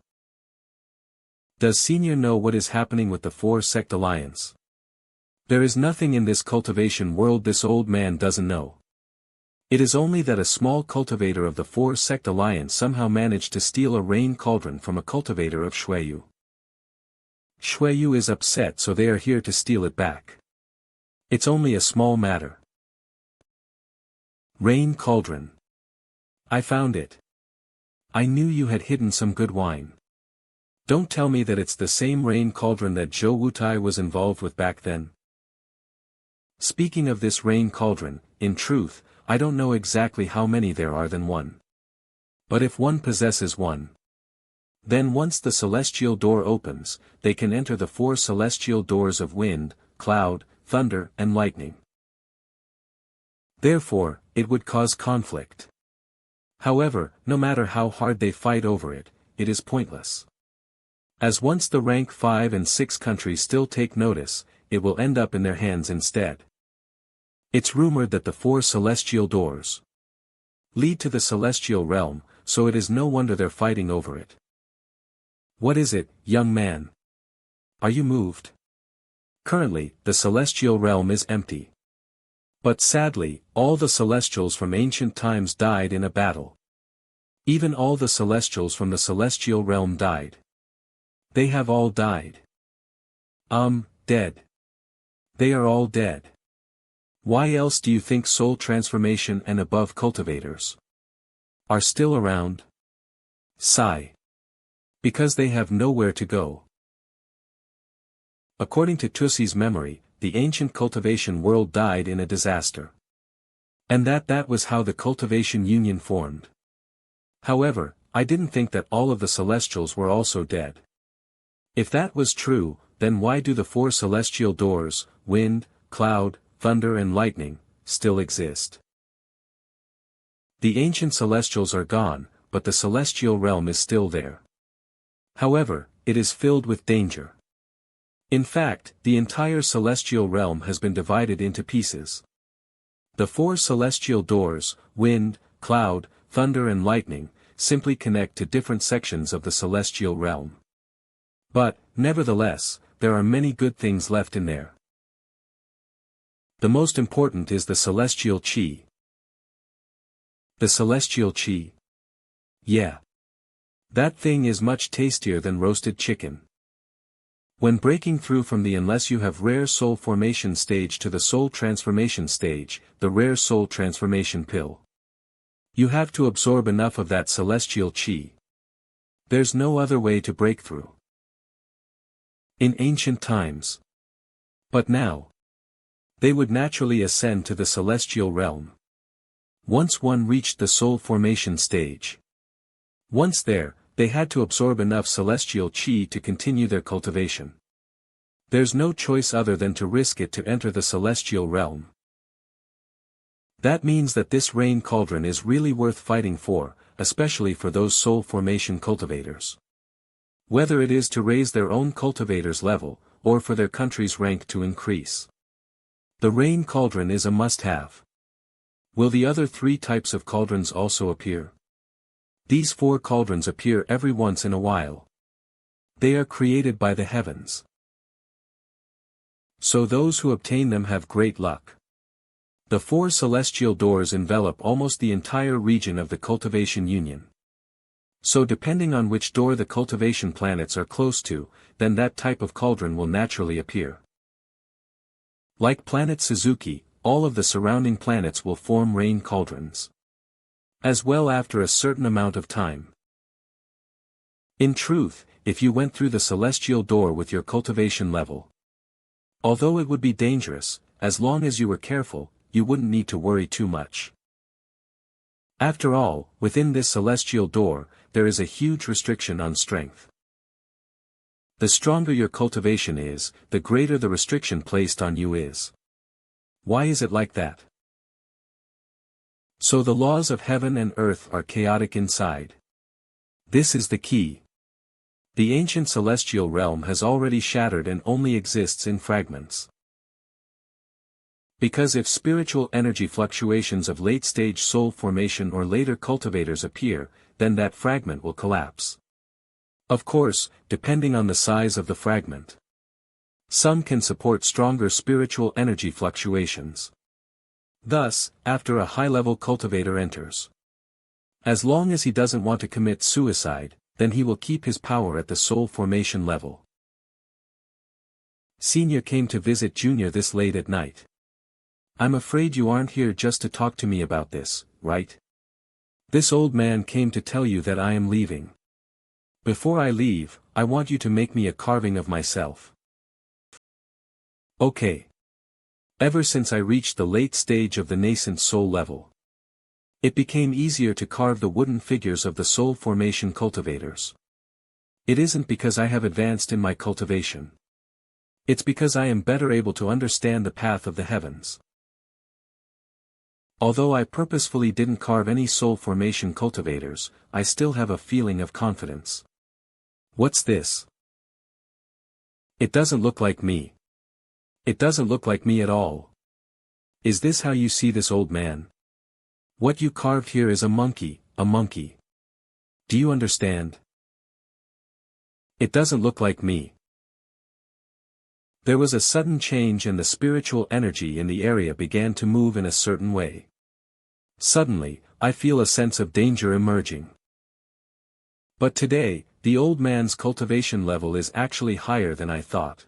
Does Senior know what is happening with the four-sect alliance? There is nothing in this cultivation world this old man doesn't know. It is only that a small cultivator of the four-sect alliance somehow managed to steal a rain cauldron from a cultivator of Shuiyu. Shuiyu is upset so they are here to steal it back. It's only a small matter. Rain cauldron. I found it. I knew you had hidden some good wine. Don't tell me that it's the same rain cauldron that Zhou Wutai was involved with back then. Speaking of this rain cauldron, in truth, I don't know exactly how many there are than one. But if one possesses one, then once the celestial door opens, they can enter the four celestial doors of wind, cloud, thunder and lightning. Therefore, it would cause conflict. However, no matter how hard they fight over it, it is pointless. As once the rank 5 and 6 countries still take notice, it will end up in their hands instead. It's rumored that the 4 celestial doors lead to the celestial realm, so it is no wonder they're fighting over it. What is it, young man? Are you moved? Currently, the celestial realm is empty. But sadly, all the celestials from ancient times died in a battle. Even all the celestials from the celestial realm died. They have all died. Dead. They are all dead. Why else do you think soul transformation and above cultivators are still around? Sigh. Because they have nowhere to go. According to Tussi's memory, the ancient cultivation world died in a disaster. And that was how the cultivation union formed. However, I didn't think that all of the celestials were also dead. If that was true, then why do the 4 celestial doors, wind, cloud, thunder and lightning, still exist? The ancient celestials are gone, but the celestial realm is still there. However, it is filled with danger. In fact, the entire celestial realm has been divided into pieces. The 4 celestial doors, wind, cloud, thunder and lightning, simply connect to different sections of the celestial realm. But, nevertheless, there are many good things left in there. The most important is the celestial chi. The celestial chi? Yeah. That thing is much tastier than roasted chicken. When breaking through from the unless you have rare soul formation stage to the soul transformation stage, the rare soul transformation pill. You have to absorb enough of that celestial chi. There's no other way to break through. In ancient times. But now, they would naturally ascend to the celestial realm. Once one reached the soul formation stage. Once there, they had to absorb enough celestial chi to continue their cultivation. There's no choice other than to risk it to enter the celestial realm. That means that this rain cauldron is really worth fighting for, especially for those soul formation cultivators. Whether it is to raise their own cultivators level, or for their country's rank to increase. The rain cauldron is a must-have. Will the other 3 types of cauldrons also appear? These 4 cauldrons appear every once in a while. They are created by the heavens. So those who obtain them have great luck. The 4 celestial doors envelop almost the entire region of the cultivation union. So depending on which door the cultivation planets are close to, then that type of cauldron will naturally appear. Like planet Suzuki, all of the surrounding planets will form rain cauldrons. As well after a certain amount of time. In truth, if you went through the celestial door with your cultivation level. Although it would be dangerous, as long as you were careful, you wouldn't need to worry too much. After all, within this celestial door, there is a huge restriction on strength. The stronger your cultivation is, the greater the restriction placed on you is. Why is it like that? So the laws of heaven and earth are chaotic inside. This is the key. The ancient celestial realm has already shattered and only exists in fragments. Because if spiritual energy fluctuations of late-stage soul formation or later cultivators appear, then that fragment will collapse. Of course, depending on the size of the fragment. Some can support stronger spiritual energy fluctuations. Thus, after a high-level cultivator enters. As long as he doesn't want to commit suicide, then he will keep his power at the soul formation level. Senior came to visit Junior this late at night. I'm afraid you aren't here just to talk to me about this, right? This old man came to tell you that I am leaving. Before I leave, I want you to make me a carving of myself. Okay. Ever since I reached the late stage of the nascent soul level, it became easier to carve the wooden figures of the soul formation cultivators. It isn't because I have advanced in my cultivation. It's because I am better able to understand the path of the heavens. Although I purposefully didn't carve any soul formation cultivators, I still have a feeling of confidence. What's this? It doesn't look like me. It doesn't look like me at all. Is this how you see this old man? What you carved here is a monkey, a monkey. Do you understand? It doesn't look like me. There was a sudden change and the spiritual energy in the area began to move in a certain way. Suddenly, I feel a sense of danger emerging. But today, the old man's cultivation level is actually higher than I thought.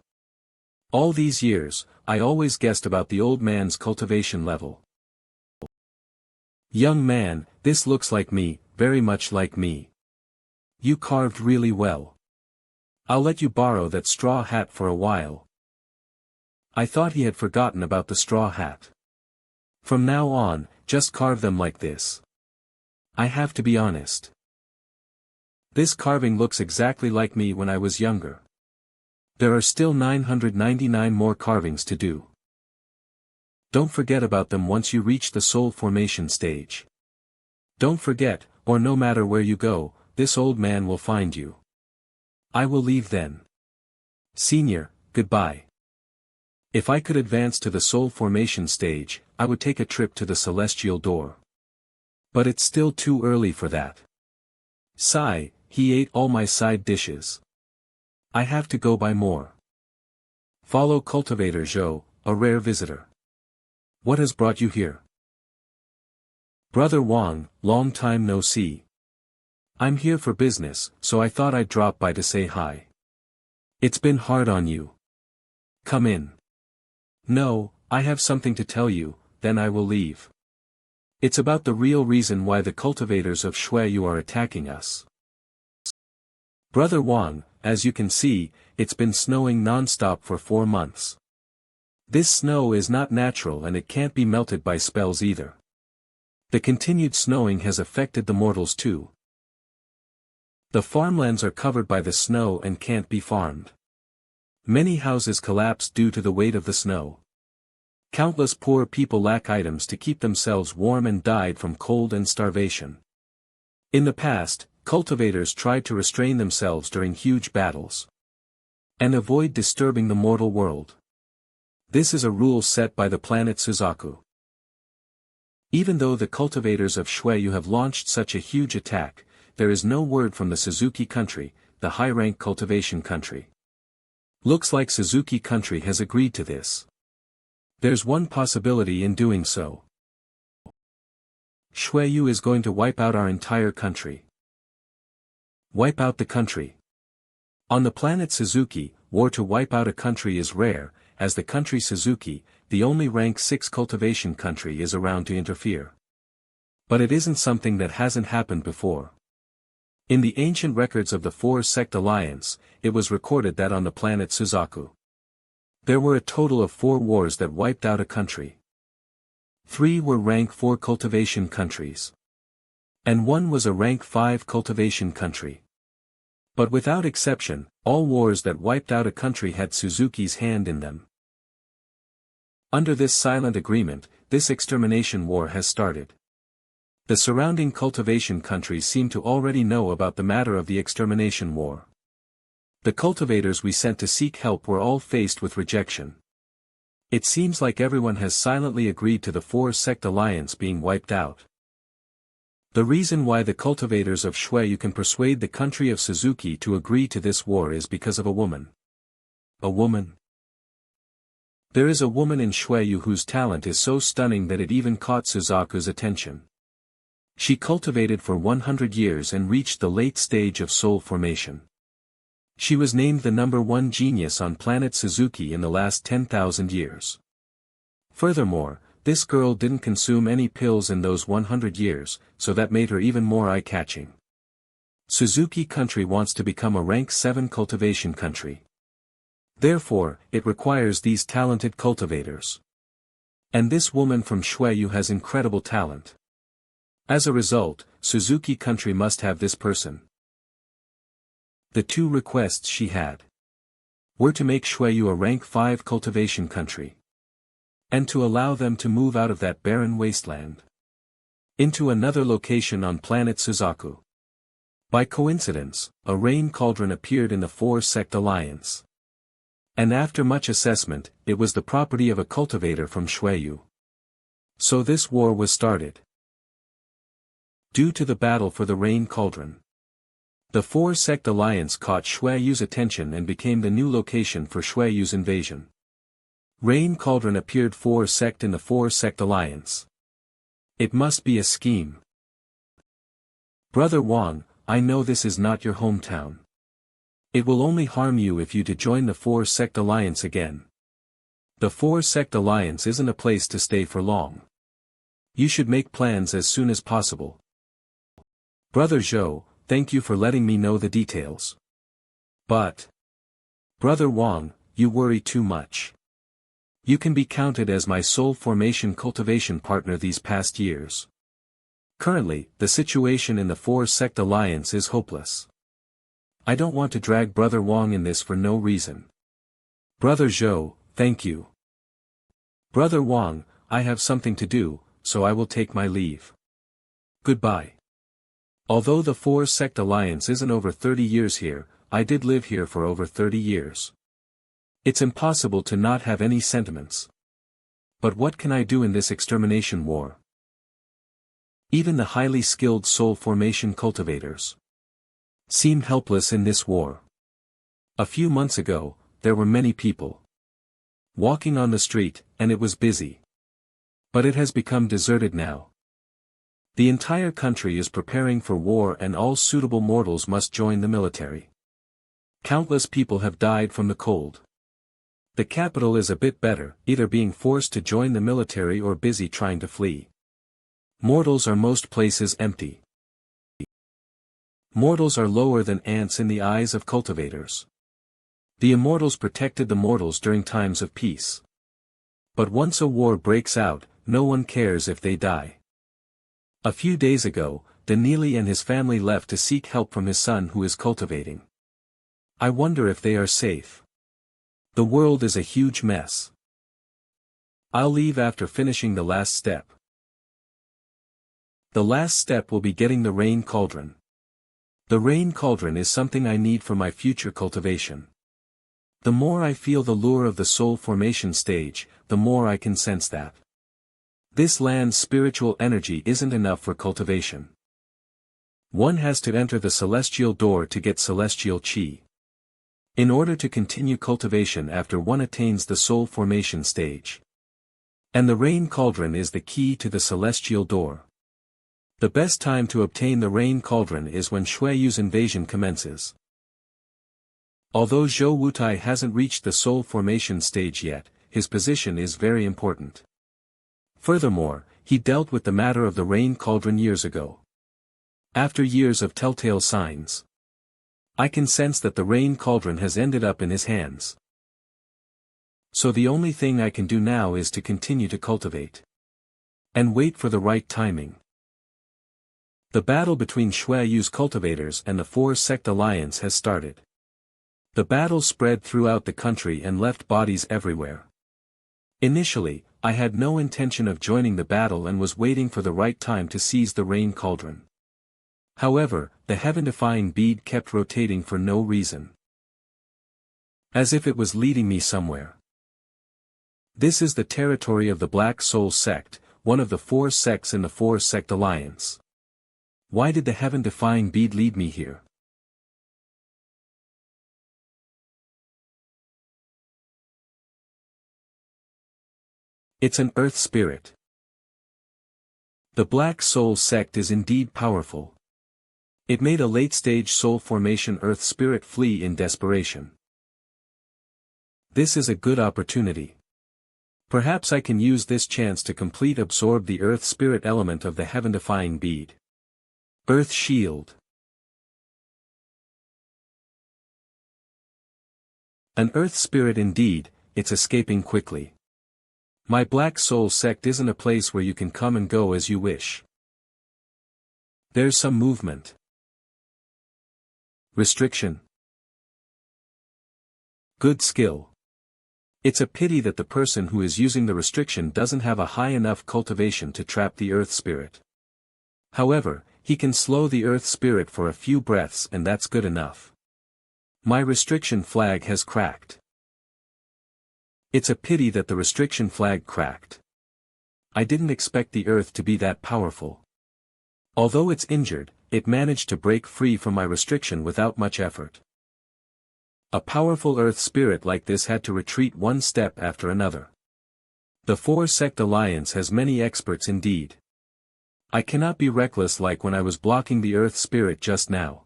All these years, I always guessed about the old man's cultivation level. Young man, this looks like me, very much like me. You carved really well. I'll let you borrow that straw hat for a while. I thought he had forgotten about the straw hat. From now on, just carve them like this. I have to be honest. This carving looks exactly like me when I was younger. There are still 999 more carvings to do. Don't forget about them once you reach the soul formation stage. Don't forget, or no matter where you go, this old man will find you. I will leave then. Senior, goodbye. If I could advance to the soul formation stage, I would take a trip to the celestial door. But it's still too early for that. Sigh, he ate all my side dishes. I have to go buy more. Follow Cultivator Zhou, a rare visitor. What has brought you here? Brother Wang, long time no see. I'm here for business, so I thought I'd drop by to say hi. It's been hard on you. Come in. No, I have something to tell you, then I will leave. It's about the real reason why the cultivators of Shueyu are attacking us. Brother Wang, as you can see, it's been snowing non-stop for 4 months. This snow is not natural and it can't be melted by spells either. The continued snowing has affected the mortals too. The farmlands are covered by the snow and can't be farmed. Many houses collapse due to the weight of the snow. Countless poor people lack items to keep themselves warm and died from cold and starvation. In the past, cultivators tried to restrain themselves during huge battles and avoid disturbing the mortal world. This is a rule set by the planet Suzaku. Even though the cultivators of Shueyu have launched such a huge attack, there is no word from the Suzuki country, the high-rank cultivation country. Looks like Suzuki country has agreed to this. There's one possibility in doing so. Shueyu is going to wipe out our entire country. Wipe out the country. On the planet Suzuki, war to wipe out a country is rare, as the country Suzuki, the only rank 6 cultivation country, is around to interfere. But it isn't something that hasn't happened before. In the ancient records of the 4-sect alliance, it was recorded that on the planet Suzaku, there were a total of 4 wars that wiped out a country. 3 were rank 4 cultivation countries. And 1 was a rank 5 cultivation country. But without exception, all wars that wiped out a country had Suzuki's hand in them. Under this silent agreement, this extermination war has started. The surrounding cultivation countries seem to already know about the matter of the extermination war. The cultivators we sent to seek help were all faced with rejection. It seems like everyone has silently agreed to the 4-sect alliance being wiped out. The reason why the cultivators of Shueyu can persuade the country of Suzuki to agree to this war is because of a woman. A woman? There is a woman in Shueyu whose talent is so stunning that it even caught Suzaku's attention. She cultivated for 100 years and reached the late stage of soul formation. She was named the #1 genius on planet Suzuki in the last 10,000 years. Furthermore, this girl didn't consume any pills in those 100 years, so that made her even more eye-catching. Suzuki country wants to become a rank 7 cultivation country. Therefore, it requires these talented cultivators. And this woman from Shueyu has incredible talent. As a result, Suzuki country must have this person. The 2 requests she had were to make Shueyu a rank 5 cultivation country, And to allow them to move out of that barren wasteland into another location on planet Suzaku. By coincidence, a rain cauldron appeared in the four-sect alliance. And after much assessment, it was the property of a cultivator from Xueyu. So this war was started. Due to the battle for the rain cauldron, the four-sect alliance caught Xueyu's attention and became the new location for Xueyu's invasion. Rain cauldron appeared four-sect in the four-sect alliance. It must be a scheme. Brother Wang, I know this is not your hometown. It will only harm you if you to join the four-sect alliance again. The four-sect alliance isn't a place to stay for long. You should make plans as soon as possible. Brother Zhou, thank you for letting me know the details. But, Brother Wang, you worry too much. You can be counted as my sole formation cultivation partner these past years. Currently, the situation in the four-sect alliance is hopeless. I don't want to drag Brother Wang in this for no reason. Brother Zhou, thank you. Brother Wang, I have something to do, so I will take my leave. Goodbye. Although the four-sect alliance isn't over 30 years here, I did live here for over 30 years. It's impossible to not have any sentiments. But what can I do in this extermination war? Even the highly skilled soul formation cultivators seem helpless in this war. A few months ago, there were many people walking on the street, and it was busy. But it has become deserted now. The entire country is preparing for war and all suitable mortals must join the military. Countless people have died from the cold. The capital is a bit better, either being forced to join the military or busy trying to flee. Mortals are most places empty. Mortals are lower than ants in the eyes of cultivators. The immortals protected the mortals during times of peace. But once a war breaks out, no one cares if they die. A few days ago, Danili and his family left to seek help from his son who is cultivating. I wonder if they are safe. The world is a huge mess. I'll leave after finishing the last step. The last step will be getting the rain cauldron. The rain cauldron is something I need for my future cultivation. The more I feel the lure of the soul formation stage, the more I can sense that this land's spiritual energy isn't enough for cultivation. One has to enter the celestial door to get celestial chi. In order to continue cultivation after one attains the soul formation stage. And the rain cauldron is the key to the celestial door. The best time to obtain the rain cauldron is when Xueyu's invasion commences. Although Zhou Wutai hasn't reached the soul formation stage yet, his position is very important. Furthermore, he dealt with the matter of the rain cauldron years ago. After years of telltale signs, I can sense that the rain cauldron has ended up in his hands. So the only thing I can do now is to continue to cultivate. And wait for the right timing. The battle between Xueyu's cultivators and the four-sect alliance has started. The battle spread throughout the country and left bodies everywhere. Initially, I had no intention of joining the battle and was waiting for the right time to seize the rain cauldron. However, the heaven-defying bead kept rotating for no reason. As if it was leading me somewhere. This is the territory of the Black Soul Sect, one of the four sects in the four-sect alliance. Why did the heaven-defying bead lead me here? It's an earth spirit. The Black Soul Sect is indeed powerful. It made a late-stage soul formation earth spirit flee in desperation. This is a good opportunity. Perhaps I can use this chance to complete absorb the earth spirit element of the heaven-defying bead. Earth Shield. An earth spirit indeed, it's escaping quickly. My Black Soul Sect isn't a place where you can come and go as you wish. There's some movement. Restriction. Good skill. It's a pity that the person who is using the restriction doesn't have a high enough cultivation to trap the earth spirit. However, he can slow the earth spirit for a few breaths and that's good enough. My restriction flag has cracked. It's a pity that the restriction flag cracked. I didn't expect the earth to be that powerful. Although it's injured, it managed to break free from my restriction without much effort. A powerful earth spirit like this had to retreat one step after another. The 4-sect alliance has many experts indeed. I cannot be reckless like when I was blocking the earth spirit just now.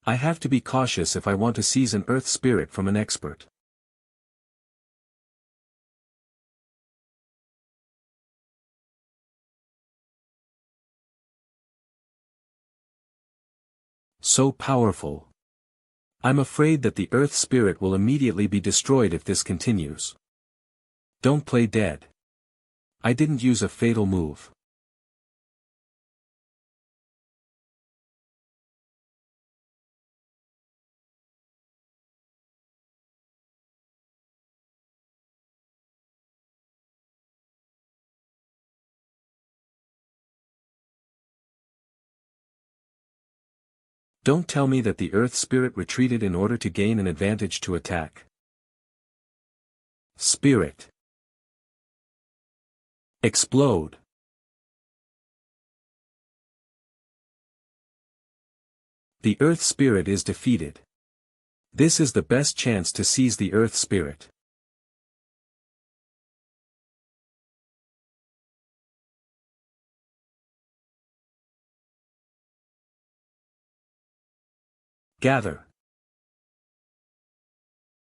I have to be cautious if I want to seize an earth spirit from an expert. So powerful. I'm afraid that the earth spirit will immediately be destroyed if this continues. Don't play dead. I didn't use a fatal move. Don't tell me that the earth spirit retreated in order to gain an advantage to attack. Spirit. Explode. The earth spirit is defeated. This is the best chance to seize the earth spirit. Gather.